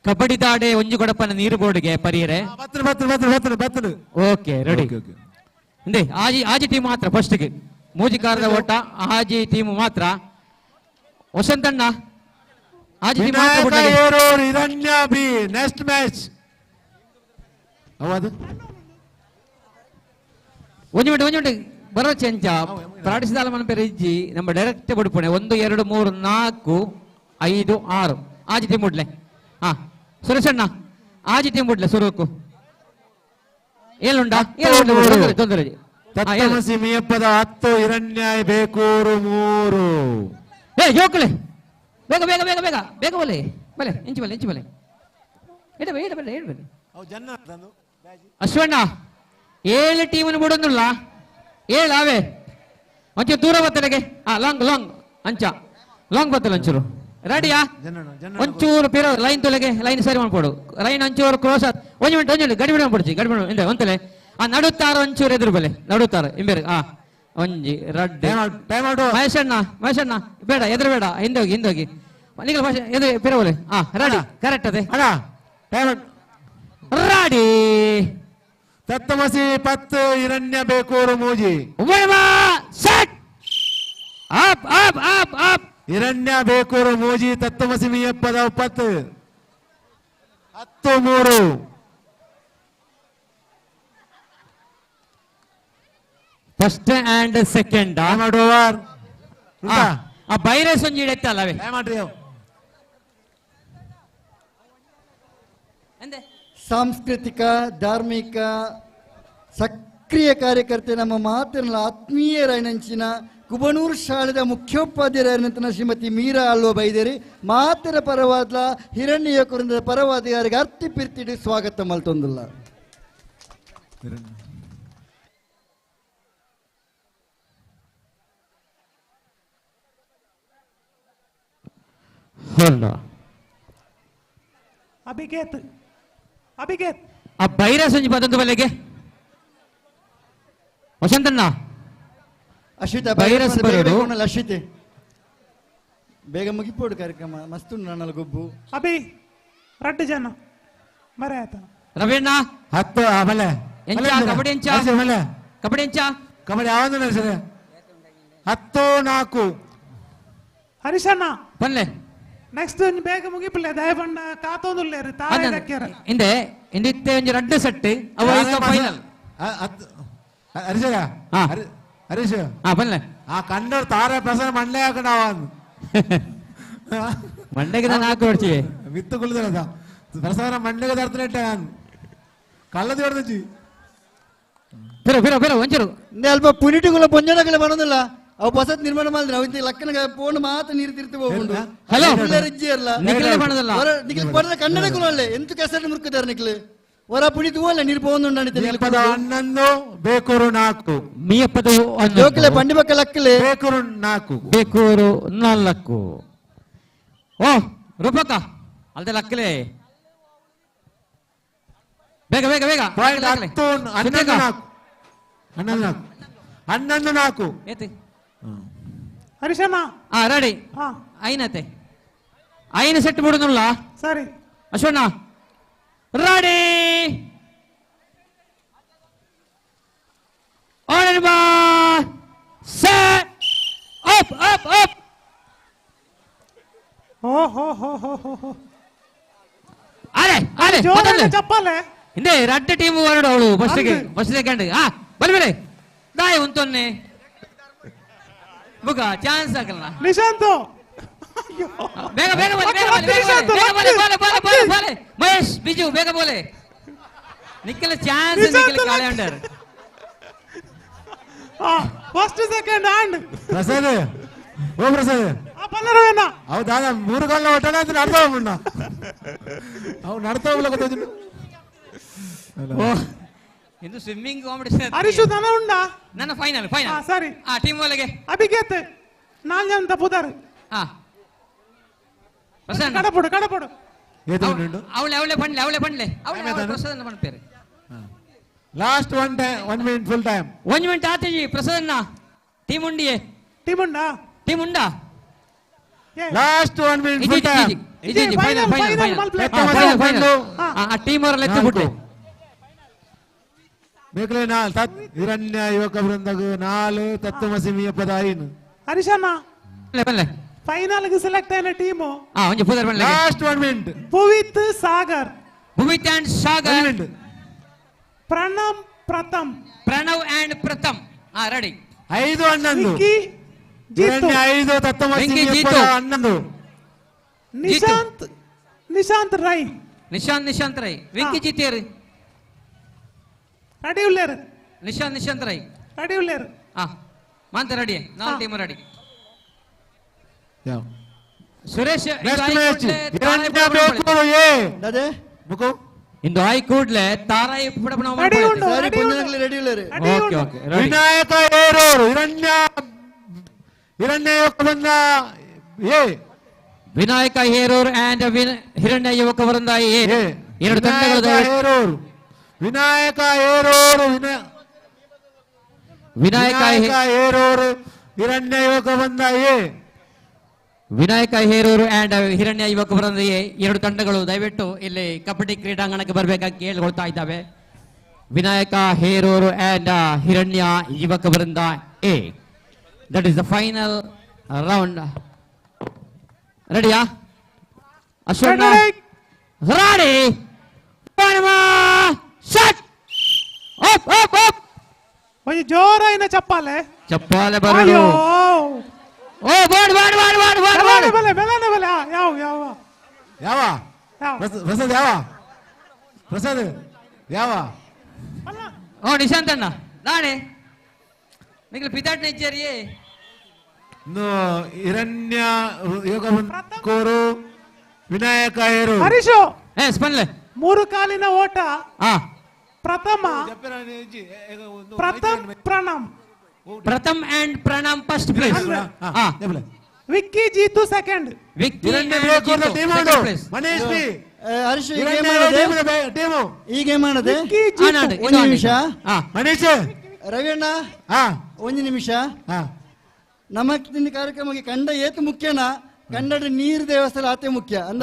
ಕಬಡ್ಡಿ ದಾಡೆ ಒಂಜಿ ಕೊಡಪನ ನೀರು ಬೋರ್ಡ್ಗೆ ಪರಿಯರೆ ಬತ್ತಲು ಓಕೆ ರೆಡಿ ಇಂದೇ ಆಜಿ ಟೀಮ್ ಮಾತ್ರ ಫಸ್ಟ್ಗೆ ಮೂಜಿಕಾರದ ಓಟ ಆಜಿ ಟೀಮ್ ಮಾತ್ರ. ವಸಂತಣ್ಣ ಆಜಿ ಟೀಮ್ ಮಾತ್ರ ಹಿರಣ್ಯ ಬಿ ನೆಕ್ಸ್ಟ್ ಮ್ಯಾಚ್ ಅವದು ಒಂದು ಮಿನಿಟ್ ಬರೋ ಚೆಂಚ ಪ್ರಾಟಿಸಿದಾಲ ಮನ ಪೇರು ಇಜ್ಜಿ ನಮ್ಮ ಡೈರೆಕ್ಟ್ ಬಡ್ಪುಣೆ 1 2 3 4 5 6 ಆಜಿ ಟೀಮ್ ಮುಡ್ಲೆ ಸುರೇಶಣ್ಣ ಆಜಿ ಟೀಮ್ ಮುಡ್ಲೆ ಸುರುಕು ಏಳುಂಡ ತೊಂದರೆ ತತ್ತಮಸಿ ಮಿಯಪ್ಪದ 10 ಹಿರಣ್ಯ ಬೇಕೂರು 3. ಜೋಕಳೆ ಬೇಗ ಬಲೆ ಇಂಚು ಬಲೆ ಅಶ್ವಣ್ಣ 7 ಟೀಮನ್ನು ಬಿಡೋದಿಲ್ಲ 7 ಅವೇ ಒಂಚೂರು ದೂರ ಬತ್ತಲೆಗೆ ಲಾಂಗ್ ಲಾಂಗ್ ಅಂಚ ಲಾಂಗ್ ಬತ್ತಲ್ಲ ಒಂಚೂರು ರೆಡಿಯಾ ಒಂಚೂರು ಪಿರೋ ಲೈನ್ ತೊಲೆಗೆ ಲೈನ್ ಸರಿ ಮಾಡ್ಕೊಡು ಲೈನ್ ಒಂಚೂರು ಕ್ರೋಸ್ ಒಂದು ಮಿನಿಟ್ ಗಡಿಬಿಡಿ ಮಾಡ್ಬಿಡ್ಸಿ ಗಡಿಬಿಡಿ ಇಂದೆ ಒಂತಲೆ ನಡುತ್ತಾರ ಒಂಚೂರು ಎದುರು ಬಲೆ ನಡುತ್ತಾರ ಇಂಬೇರೆ ಒಂಜಿ ರಡ್ಡೆ ಮಹೇಶಣ್ಣ ಬೇಡ ಎದುರು ಬೇಡ ಹಿಂದೋಗಿ ನಿಖಿಲ್ ಭಾಷೆ ಎದುರು ಪಿರವಲೆ ರೆಡಿ ಕರೆಕ್ಟ್ ಅದೇ ರೆಡಿ ತತ್ತಮಸಿ 10 ಹಿರಣ್ಯ ಬೇಕೂರು ಮೂಜಿ set up up up up Hiranya Bekur ಮೂಜಿ Tatvamasi Meeyappada 10 10-3 first and second over ಬೈರೆ ಸಂಜೆ ಇಡತ್ತಲ್ಲವೇ ಸಾಂಸ್ಕೃತಿಕ ಧಾರ್ಮಿಕ ಸಕ್ರಿಯ ಕಾರ್ಯಕರ್ತೆ ನಮ್ಮ ಮಾತಿನ ಆತ್ಮೀಯರಾಯನಂಚಿನ ಕುಬನೂರು ಶಾಲೆದ ಮುಖ್ಯೋಪಾಧ್ಯಾಯರಾದಂಥ ಶ್ರೀಮತಿ ಮೀರಾ ಅಲ್ವ ಬೈದೇರಿ ಮಾತಿನ ಪರವಾದ ಹಿರಣ್ಯ ಯುವಕರಿಂದ ಪರವಾದಿಗಾರಿಗೆ ಅರ್ತಿ ಪಿರ್ತಿಡಿ ಸ್ವಾಗತ ಮಲ್ತೊಂದಿಲ್ಲ ಅಭಿಗೇತ್ ಆ ಬೈರ ಸಂಜೆ ಪದಂತ ಬಲೆಗೆ ವಸಂತಣ್ಣ ಅಶ್ವಿತ ಅಶ್ವಿತೆ ಬೇಗ ಮುಗಿಪೋಡು ಕಾರ್ಯಕ್ರಮ ಮಸ್ತು ನನ್ನಲ್ಲ ಗೊಬ್ಬು ಅಭಿ ರಡ್ಡು ಜನ ಮರೆ ಆಯ್ತ ರವೀಣ್ಣ 10 ಆಮೇಲೆ ಕಬಡ್ಡಿ ಕಬಡ್ಡಿ ಯಾವ್ದು ಸರಿ 10-4 ಹರಿಶಣ್ಣ ಬನ್ಲೆ ನೆಕ್ಸ್ಟ್ ಬೇಗ ಮುಗಿಪಿಲ್ಲ ದಯಪಂಡ ಕಾತೊಂದುಲ್ಲೇರು ತಾಳೆ ದಕ್ಕ್ಯಾರ ಹಿಂದೆ ಹಿಂದಿತ್ತೆ ಒಂಜಿ ರಡ್ಡು ಸೆಟ್ ಅವ ಫೈನಲ್ ಹರೀಶ್ ಬನ್ಲೆ ಕಂಡರ್ ತಾರೆ ಪ್ರಸಾರ ಮಂಡ್ಯ ಹಾಕಣ ಮಂಡ್ಯಗೆ ನಾನು ಹಾಕಿ ಹೊಡ್ಚಿ ವಿತ್ತು ಕುಳಿದ ಪ್ರಸಾರ ಮಂಡ್ಯಗೆ ತರ್ತನೇಟ ಕಳ್ಳದಿ ಹೊಡೆದಿ ಬೇರೆ ಒಂಚೂರು ಅಲ್ಪ ಪುನಿಟಿಗಳ ಪೊಂಜನಗಳ ಬರೋದಿಲ್ಲ ಅವು ಹೊಸತ್ ನಿರ್ಮಾಣ ಮಾಡಿದ್ರೆ ಅವಿಂತ ಲಕ್ಕನ ಫೋನ್ ಮಾತ್ರ ನೀರು ತಿರ್ತಿ ಹೋಗುಂಡು ಹಲೋ ನಿಖಿಲ್ ಪಡೆದ ಕನ್ನಡ ಕುಲಲ್ಲೇ ಎಂತ ಕೆಸರು ಮುರುಕಿದ್ದಾರೆ ನಿಖಿಲ್ ಹೊರ ಪುಣಿತು ಹೋಲ್ಲ ನೀರು ಪೋಂದು ಹನ್ನೊಂದು ಬೇಕೂರು 4 ಮೀಯಪ್ಪದ ಜೋಕಿಲೆ ಬಂಡಿ ಬಕ್ಕ ಲಕ್ಕಲೆ ಬೇಕೂರು 4 ಬೇಕೂರು 4 ಓ ರೂಪಕ್ಕ ಅಲ್ದೆ ಲಕ್ಕಲೆ ಬೇಗ 11-4 ಹರಿಶಣ್ಣ ರೆಡಿ ಐನತೆ ಐನ ಸೆಟ್ ಬಿಡುದಿಲ್ಲ ಸರಿ ಅಶ್ವಣ್ಣ ready on set up up up చెప్పాలి ಹಿಂದೆ ರಡ್ಡ ಟೀಮ್ ಹೊರಡು ಅವಳು ಫಸ್ಟ್ ಸೆಕೆಂಡ್ ಬಲ್ಬೇರೆ ದಾಯ ಉಂತೊನ್ನೆ ಬುಗ ಚಾನ್ಸ್ ಆಗಲ್ಲ ನಿಶಾಂತ್ ಬೇಗ ಮಹೇಶ್ ಬಿಜು ಬೇಗ ಬೋಲೆ ನಿಖಿಲ್ ಚಾನ್ಸ್ ನಿಖಿಲ್ ಕಾಳೆ under first second and Prasad ಓ ಪ್ರಸಾದ್ ಪಲ್ಲರವೇನ ಅವು ದಾದಾ 3 ಗಾಲ ಒಟ್ಟಣ ಅಂತ ನಡ್ತಾ ಹೋಗ್ಬಿಡ ಅವು ನಡ್ತಾ ಹೋಗ್ಲಕತ್ತೀನಿ ಇದು ಸ್ವಿಮ್ಮಿಂಗ್ ಕಾಂಪಿಟೇಷನ್ ಹರೀಶು ದನ ಉಂಡ ನನ್ನ ಫೈನಲ್ ಸರಿ ಟೀಮ್ ಒಳಗೆ ಅಭಿಗೇತ್ 4 ಜನ ತಪ್ಪುತ್ತಾರೆ ಕಡಪಡು ಅವಳೆ ಬಂಡ್ಲೆ ಪ್ರಸಾದನ್ನ ಮಾಡ್ತಾರೆ last 1 minute full time 1 minute ಆತಜಿ ಪ್ರಸಾದನ್ನ ಟೀಮ್ ಉಂಡಾ last 1 minute full time final team ಅವರೆಲ್ಲ ಎತ್ತು ಬಿಟ್ರೆ ಬೇಕಲೆ 4 ಹಿರಣ್ಯ ಯುವಕ ವೃಂದಗ 4 ತತ್ವಮಸಿ ಮೀಯಪ್ಪದ 5 ಹರಿಶಣ್ಣ ಬನ್ಲೆ ಫೈನಲ್ ಗೆ ಸೆಲೆಕ್ಟ್ ಆಯ್ನ ಟೀಮ್ ಒಂಜಿ ಪುದರ್ ಬನ್ಲೆ last 1 minute Bhuvith Sagar and Sagar Pranav and Pratham ready 5-11 Hiranya 5 Tatvamasi Meeyappada 11 Nishanth Rai Venki ಜಿತೇರಿ ರೆಡಿ ಉಳ್ಳೇರು ನಿಶಾಂತ್ ರೈ ರೆಡಿ ಉಳ್ಳೇರು ಮಾಂತ ರೆಡಿ ನಾಲ್ ಟೀಮ್ ರೆಡಿ ಯಾವ Suresh next match Hiranya Bekur A ದಾದೆ ಮುಕು ಇಂದು ಆಯ್ ಕೂಡ್ಲೆ ತಾರಾಯಿ ಪುಡಪ ನಾವು ರೆಡಿ ಉಳ್ಳರು okay okay ready Vinayaka Heruru ಹಿರಣ್ಯ ಯುವಕ ಬಂದ ಎ ವಿನಾಯಕ ಹೇರೂರ್ ಅಂಡ್ ಹಿರಣ್ಯ ಯುವಕ ವೃಂದ ಎ ಎರಡು ತಂಡಗಳು ಹೇರೂರು ವಿನಾಯಕ ಹೇರೂರು ವಿನಾಯಕ ಹೇರೂರು ಹಿರಣ್ಯ ಯುವಕ ಬಂದ ಎ ವಿನಾಯಕ ಹೇರೂರು ಅಂಡ್ ಹಿರಣ್ಯ ಯುವಕ ವೃಂದ ಎ ಎರಡು ತಂಡಗಳು ದಯವಿಟ್ಟು ಇಲ್ಲಿ ಕಬಡ್ಡಿ ಕ್ರೀಡಾಂಗಣಕ್ಕೆ ಬರಬೇಕಾಗಿ ಕೇಳಿಕೊಳ್ತಾ ಇದ್ದಾವೆ. ವಿನಾಯಕ ಹೇರೂರು ಅಂಡ್ ಹಿರಣ್ಯ ಯುವಕ ವೃಂದ A, that is the final round. ರೆಡಿಯಾ ಅಶ್ವಣ್ಣ? Ready, shut up up up. కొంచెం జోరైన చెప్పాలి. ಚಪ್ಪಾಲೆ ಬರಲು. ಓ ಬಾಡ್ ಬಾಡ್ ಬಾಡ್ ಬಾಡ್ ಬಾಡ್ ಬಾಡ್ ಬೆಲೆ ಬೆಲೆ ಬೆಲೆ ಯಾವ ಯಾವ ಯಾವ ಪ್ರಸಾದ್ ಯಾವ ಪ್ರಸಾದ್ ಯಾವ ಓ ನಿಶಾಂತ್ ಅಣ್ಣ ನಾಳೆ ನಿಮಗೆ ಪಿತಾಟ್ ನೆಚ್ಚರಿಯೇ ಹಿರಣ್ಯ ಯೋಗ ಕೋರು ವಿನಾಯಕ ಹೇರು ಹರೀಶು ಸ್ಪನ್ಲೆ 3 ಕಾಲಿನ ಓಟ. ಪ್ರಥಮ Pratham and Pranam first place. Vicky Jeetu second. Vicky Manesh B Harsha ಈ ಗೇಮ್ ಆಡದೆ ಒಂದು ನಿಮಿಷ. ಮನೀಶ್ ರವಿಯಣ್ಣ ಒಂದು ನಿಮಿಷ. ನಮಕ್ ಕಾರ್ಯಕ್ರಮಕ್ಕೆ ಕಂಡ ಏತು ಮುಖ್ಯನಾ ಕನ್ನಡ ನೀರ್ ವ್ಯವಸ್ಥೆ ಆತೆ ಮುಖ್ಯ ಅಂದ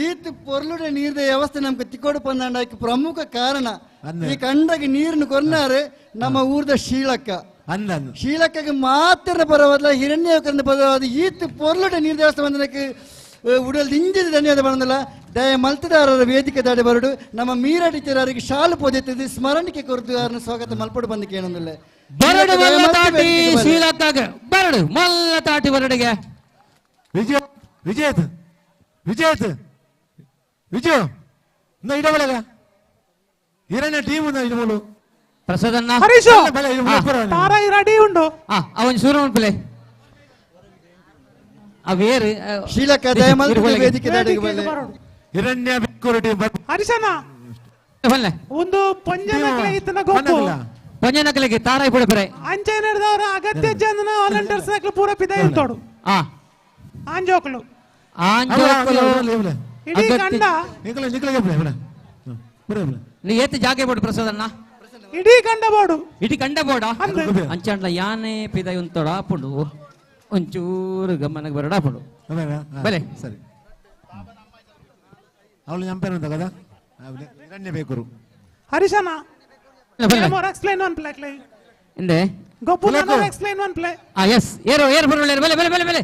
ಈತ್ ಪೊರ್ಲುಡ ನೀರ್ ವ್ಯವಸ್ಥೆ ನಮ್ಗೆ ತಿಕ್ಕೋಡು ಪಂದಾಂಡ ಪ್ರಮುಖ ಕಾರಣ ಈ ಕಂಡಗೆ ನೀರ್ನು ಕೊರ್ನಾರೆ ನಮ್ಮ ಊರ್ದ ಶೀಲಕ್ಕಗೆ ಮಾತ್ರ ಬರವಲ್ಲ ಹಿರಣ್ಯಕರಿಂದ ಬರವಾದ ಈತ್ ಪೊರ್ಲುಡ ನೀರ್ ವ್ಯವಸ್ಥೆ ಬಂದಕ್ಕೆ ಉಡಲ್ ಇಂಜಿದ ಧನ್ಯವಾದ ಬಂದಲ್ಲ ದಯ ಮಲ್ತದಾರರ ವೇದಿಕೆ ದಾಡಿ ಬರಡು ನಮ್ಮ ಮೀರಾ ಟೀಚರ್ ಅವರಿಗೆ ಶಾಲು ಪೋದಿತ್ತದೆ ಸ್ಮರಣಿಕೆ ಕೊರತು ಅವರನ್ನು ಸ್ವಾಗತ ಮಲ್ಪಡು ಬಂದಕ್ಕೆ ಏನೊಂದಿಲ್ಲ ಬರಡು ಮಲ್ಲ ತಾಟಿ ಶೀಲಕ್ಕಾಗ ಬರಡು ಮಲ್ಲ ತಾಟಿ ಬರಡಿಗೆ ವಿಜೇತ್ ಇಡಬಳಗ ಹಿರಣ್ಯ ಟೀಮ್ ಇಡಬಳು ಪ್ರಸಾದನ್ನ ತಾರಾಯಿ ರೆಡಿ ಉಂಡು ಅವನ್ ಶುರು ಪ್ಲೇ ಅವೇರು ಶೀಲಕ ವೇದಿಕೆ ಹಿರಣ್ಯ ಹರಿಶನ ಒಂದು ಪೊಂಜನಕಲೆ ಇತ್ತನ ಗೊತ್ತು ಪೊಂಜನಕಲೆಗೆ ತಾರಾಯಿ ಪುಡಪರೆ ಅಂಚೆ ನಡೆದವರ ಅಗತ್ಯ ಜನ ವಾಲಂಟಿಯರ್ಸ್ ನಕಲು ಪೂರ ಪಿದ ಇರ್ತೋಡು ಆಂಜೋಕಲು ಇಡೀ ಕಂಡ ನೀ ಏತ್ ಜಾಗೆ ಬೋಡು ಪ್ರಸಾದನ್ನ ಇಡೀ ಕಂಡ ಬೋಡು ಇಡೀ ಕಂಡ ಬೋಡ ಅಂಚಂಡ್ಲ ಯಾನೆ ಪಿದ ಉಂತೋಡ ಆಪುಂಡು ಒಂಚೂರು ಗಮನಕ್ಕೆ ಬರೋಡ ಆಪುಂಡು ಬಲೆ ಸರಿ ಅವಳು ಎಂಪೇರ್ ಅಂತ కదా ಹಿರಣ್ಯ ಬೇಕರು ಹರಿಶನ ಎಕ್ಸ್ಪ್ಲೈನ್ ಒನ್ ಪ್ಲೇ ಕ್ಲೇ ಇಂದೆ ಗೊಪ್ಪುನ ಎಕ್ಸ್ಪ್ಲೈನ್ ಒನ್ ಪ್ಲೇ ಎಸ್ ಏರು ಬರೋಳೆ ಬಲೆ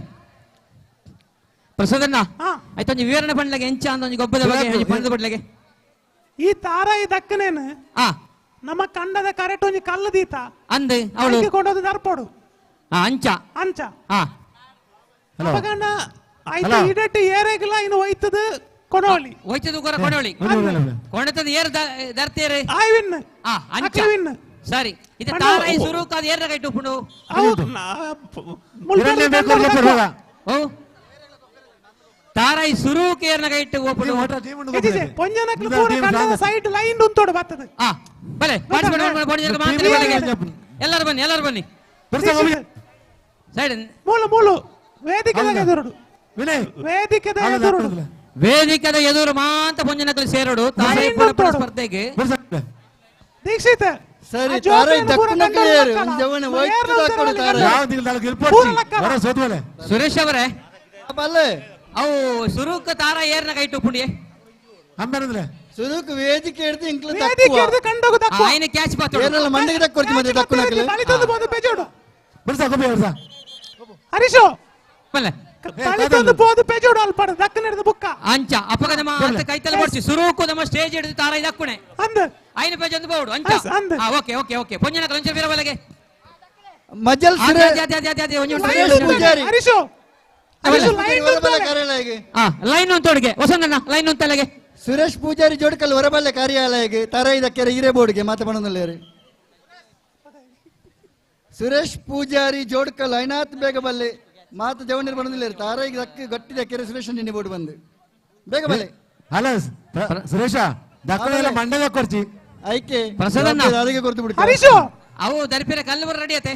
ಪ್ರಸಾದನ್ನ ಆಯ್ತು ಒಂಜಿ ವಿವರಣೆ ಪಂಡ್ಲಗೆ ಎಂಚ ಅಂತ ಒಂಜಿ ಗೊಬ್ಬದ ಬಗ್ಗೆ ಪಂದು ಕೊಡ್ಲಗೆ ಈ ತಾರಾಯಿ ದಕ್ಕನೇನು ನಮ್ಮ ಕಂಡದ ಕರೆಕ್ಟ್ ಒಂಜಿ ಕಲ್ಲು ದೀತ ಅಂದೆ ಅವಳು ಕೊಂಡೋದು ದರ್ಪೋಡು ಅಂಚ ಅಪಗಂಡ ಆಯ್ತು ಇಡಟ್ಟು ಏರೆಗಿಲ್ಲ ಇನ್ನು ಒಯ್ತದ ಕೊಡೋಳಿ ಒಯ್ತದ ಕೊಡೋಳಿ ಕೊಣತದ ಏರ್ ದರ್ತೀರಿ ಐ ವಿನ್ ಅಂಚ ವಿನ್ ಸರಿ ಇದು ತಾರಾಯಿ ಸುರುಕಾದ ಏರ್ನ ಕೈಟು ಪುಂಡು ಓ ತಾರಾಯಿ ಸುರುಕ ಏರ್ನ ಕೈಟು ಓಪುಂಡು ಪೊಂಜನಕ್ಲು ಪೂರ ಕಂಡದ ಸೈಡ್ ಲೈನ್ ಉಂತೋಡು ಬರ್ತದೆ ಬಲೆ ಎಲ್ಲರೂ ಬನ್ನಿ ಸೈಡ್ ಮೂಲು ವೇದಿಕೆದ ಎದುರು ವೇದಿಕೆದ ಎದುರು ಮಾತ್ರ ಪೊಂಜನಕಲು ಸೇರೋಡು ತಾರಾಯಿ ಸ್ಪರ್ಧೆಗೆ ದೀಕ್ಷಿತ ಸರಿ ತಾರಾಯಿ ದಕ್ಕನಕಲೇರು ಜವನ ವೈಟ್ ದಕ್ಕಡು ತಾರಾಯಿ ಸುರೇಶ್ ಅವರೇ ಬಲ್ಲೆ ಅವು ಸುರುಕ ತಾರಾಯಿ ಏರ್ನ ಕೈಟು ಪುಂಡಿಯೇ ಅಂಬರದ್ರೆ ಸುರುಕ ವೇದಿಕೆ ಹಿಡಿದು ಇಂಕ್ಲು ವೇದಿಕೆ ಹಿಡಿದು ಕಂಡೋಗ ದಕ್ಕು ಆಯ್ನ ಕ್ಯಾಚ್ ಪಾತೋಡು ಏನಲ್ಲ ಮಂಡಿಗೆ ದಕ್ಕೊರ್ತಿ ಮತ್ತೆ ದಕ್ಕನಕಲೆ ತಳಿತೊಂದು ಬಂದು ಪೆಜೋಡು ಬರ್ಸ ಹರೀಶು ಬಲ್ಲೆ ತಳಿತೊಂದು ಬೋದು ಪೆಜೋಡು ಅಲ್ಪಡ ದಕ್ಕನ ಹಿಡಿದು ಬುಕ್ಕ ಅಂಚ ಅಪಗದ ಮಾತ ಕೈತಲ ಬರ್ಸಿ ಸುರುಕು ನಮ್ಮ ಸ್ಟೇಜ್ ಹಿಡಿದು ತಾರಾಯಿ ದಕ್ಕುಣೆ ಅಂದ ಆಯ್ನ ಪೇಜ್ ಒಂದು ಬೋರ್ಡ್ ಅಂಚ ಓಕೆ ಪೊಂಜನ ಕೊಂಚ ವೀರಬಲಗೆ ಮಜಲ್ ಪೂಜಾರಿ ಹರೀಶು ಲೈನ್ ಒಂತೊಳಗೆ ವಸಂತಣ್ಣ ಲೈನ್ ಒಂತಲೆಗೆ ಸುರೇಶ್ ಪೂಜಾರಿ ಜೋಡ್ಕಲ್ ಹೊರಬಲ್ಲ ಕಾರ್ಯಾಲಯಗೆ ತಾರಾಯಿ ದಕ್ಕೆರೆ ಹಿರೇಬೋರ್ಡ್ಗೆ ಮಾತಾಡೋದಿಲ್ಲ ಸುರೇಶ್ ಪೂಜಾರಿ ಜೋಡ್ಕಲ್ ಐನಾತ್ ಬೇಗ ಬಲ್ಲೆ ಮಾತು ಜವನಿರ್ ಬಂದಿಲ್ಲ ತಾರಾಯಿಗೆ ದಕ್ಕೆ ಗಟ್ಟಿ ದಕ್ಕೆರೆ ಸುರೇಶ್ ನಿನ್ನೆ ಬೋರ್ಡ್ ಬಂದು ಬೇಗ ಬಲ್ಲೆ ಅಲ್ಲ ಸುರೇಶ ದಕ್ಕನೆಲ್ಲ ಮಂಡ್ಯದ ಕೊರ್ಚಿ ಐಕೆ ಪ್ರಸಾದಣ್ಣ. ಅದಕ್ಕೆ ಕೊರ್ತು ಬಿಡಿ ಹರೀಶು ಅವು ದರಿಪಿರ ಕಲ್ಲು ಬರ ರೆಡಿ ಆತೆ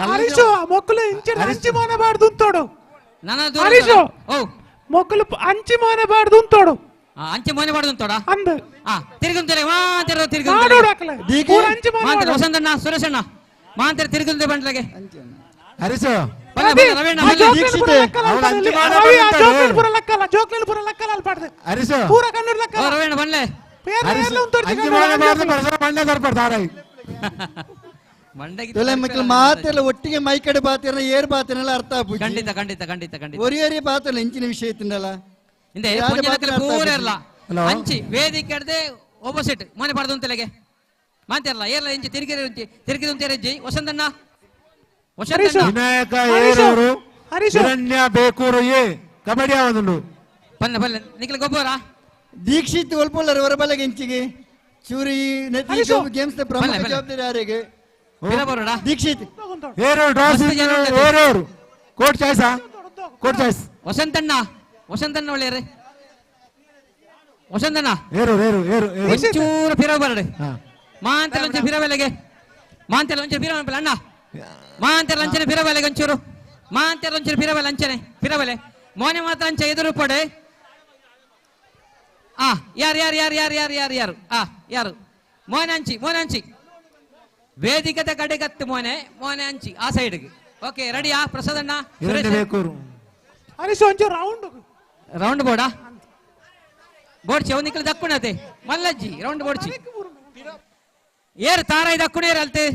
ಹರೀಶು ಮೊಕ್ಕಲು ಇಂಚಿನ ಅಂಚಿ ಮಾನಬಾರ್ದು ಅಂತೋಡು ನನ್ನ ಹರೀಶು ಓ ಮೊಕ್ಕಲು ಅಂಚಿ ಮಾನಬಾರ್ದು ಅಂತೋಡು ಅಂಚೆ ಮೋನೆ ಮಾಡುದು ಅಂತೋಡ ಅಂದು ತಿರುಗುಂತಲೆ ಮಾಂತರ ಮಾಡೋಡು ತಿರುಗುಂತಲೆ ಹಾಕಲೆ ಪೂರ ಅಂಚಿ ಮಾನಬಾರ್ದು ವಸಂತಣ್ಣ ಸುರೇಶಣ್ಣ ಮಾಂತರ ತಿರುಗುಂತೆ ಬಂಡ್ಲಗೆ ಹರಿಸು ಬಲ್ಲ ಬಲ್ಲ ರವೇಣ ಬಲ್ಲ ಜೋಕ್ಲೆಲ್ ಪುರ ಲೆಕ್ಕಲ ಅಲ್ಪಾಡ್ದೆ ಹರಿಸು ಪೂರ ಕನ್ನಡ ಲೆಕ್ಕ ರವೇಣ ಬನ್ಲೆ ಅಂಚಿ ಮಾಡಬಾರ್ದು ಮಂಡ್ಯ ತರ್ಪಾಡ್ದು ಆರಾಯಿ ಮಂಡಗಿ ತೊಲೆ ಮಕ್ಕಳು ಮಾತೆಲ್ಲ ಒಟ್ಟಿಗೆ ಮೈ ಕಡೆ ಬಾತಿರ ಏರ್ ಬಾತಿನೆಲ್ಲ ಅರ್ಥ ಆಪುಜಿ ಖಂಡಿತ ಖಂಡಿತ ಖಂಡಿತ ಖಂಡಿತ ಒರಿಯರಿ ಬಾತಲ್ಲ ಇಂಚಿನ ವಿಷಯ ಇತ್ತಿಂದಲ್ಲ ಇಂದೆ ಪಂಜಲಕಲ ಪೂರ ಇರಲ್ಲ ಅಂಚಿ ವೇದಿಕೆ ಕಡದೆ ಆಪೋಸಿಟ್ ಮನೆ ಪಡೆದು ಅಂತಲೆಗೆ ಮಾತಿರಲ್ಲ ಏರ್ಲ ಇಂಚಿ ತಿರುಗಿದು ಅಂತ ಹೆಜ್ಜಿ ವಸಂತಣ್ಣ ವಿನಾಯಕ ಏರೂರು ಹಿರಣ್ಯ ಬೇಕೂರು ಎ ಕಬಡ್ಡಿ ಆವದುಂಡು ಪಲ್ಲೆ ಪಲ್ಲೆ ನಿಖಿಲ್ ಗೊಬ್ಬರ ದೀಕ್ಷಿತ್ ಒಲ್ಪೊಲ್ಲರು ಹೊರಬಲೆಗೆ ಇಂಚಿಗೆ ಚೂರಿ ನೆತ್ತಿ ಗೇಮ್ಸ್ ಪ್ರಮುಖ ಜವಾಬ್ದಾರಿ ಯಾರಿಗೆ ದೀಕ್ಷಿತ್ ಏರೂರು ಡ್ರಾಸ್ ಏರೂರು ಕೋಟ್ ಚಾಯ್ಸಾ ಕೋಟ್ ಚಾಯ್ಸ್ ವಸಂತಣ್ಣ ವಸಂತಣ್ಣ ಒಳ್ಳೆಯರೆ ವಸಂತಣ್ಣ ಏರೂರು ಏರು ಏರು ಒಂಚೂರು ಫಿರವ ಬರಡೆ ಮಾಂತೆಲ್ಲ ಒಂಚೂರು ಫಿರವೆಲೆಗೆ ಮಾಂತೆಲ್ಲ ಒಂಚೂರು ಫಿರವೆ ಅಣ್ಣ ಮಾಂತೆಲ್ಲ ಅಂಚನೆ ಫಿರವೆಲೆಗೆ ಒಂಚೂರು ಮಾಂತೆಲ್ಲ ಒಂಚೂರು ಫಿರವೆಲೆ ಅಂಚನೆ ಫಿರವೆಲೆ ಮೋನೆ ಮಾತ್ರ ಅಂಚೆ ಎದುರು ಪಡೆ ಯಾರು ಯಾರು ಯಾರು ಯಾರು ಯಾರು ಯಾರು ಯಾರು ಯಾರು ಮೋನೆ ಅಂಚಿ ವೇದಿಕದ ಕಡೆಗತ್ತು ಮೋನೆ ಅಂಚಿ ಆ ಸೈಡ್ಗೆ ಓಕೆ ರೆಡಿಯಾ ಪ್ರಸಾದಣ್ಣ ಹರೀಶು ಒಂಚೂರು ರೌಂಡ್ ಬೋರ್ಡಾ ಬೋಡ್ಚಿ ಅವ್ ನಿಕ್ಕಲು ದಕ್ಕುಣತೆ ಮಲ್ಲಜ್ಜಿ ರೌಂಡ್ ಬೋಡ್ಚಿ ಏರು ತಾರಾಯಿ ದಕ್ಕುಣೇರು ಅಲ್ತೆ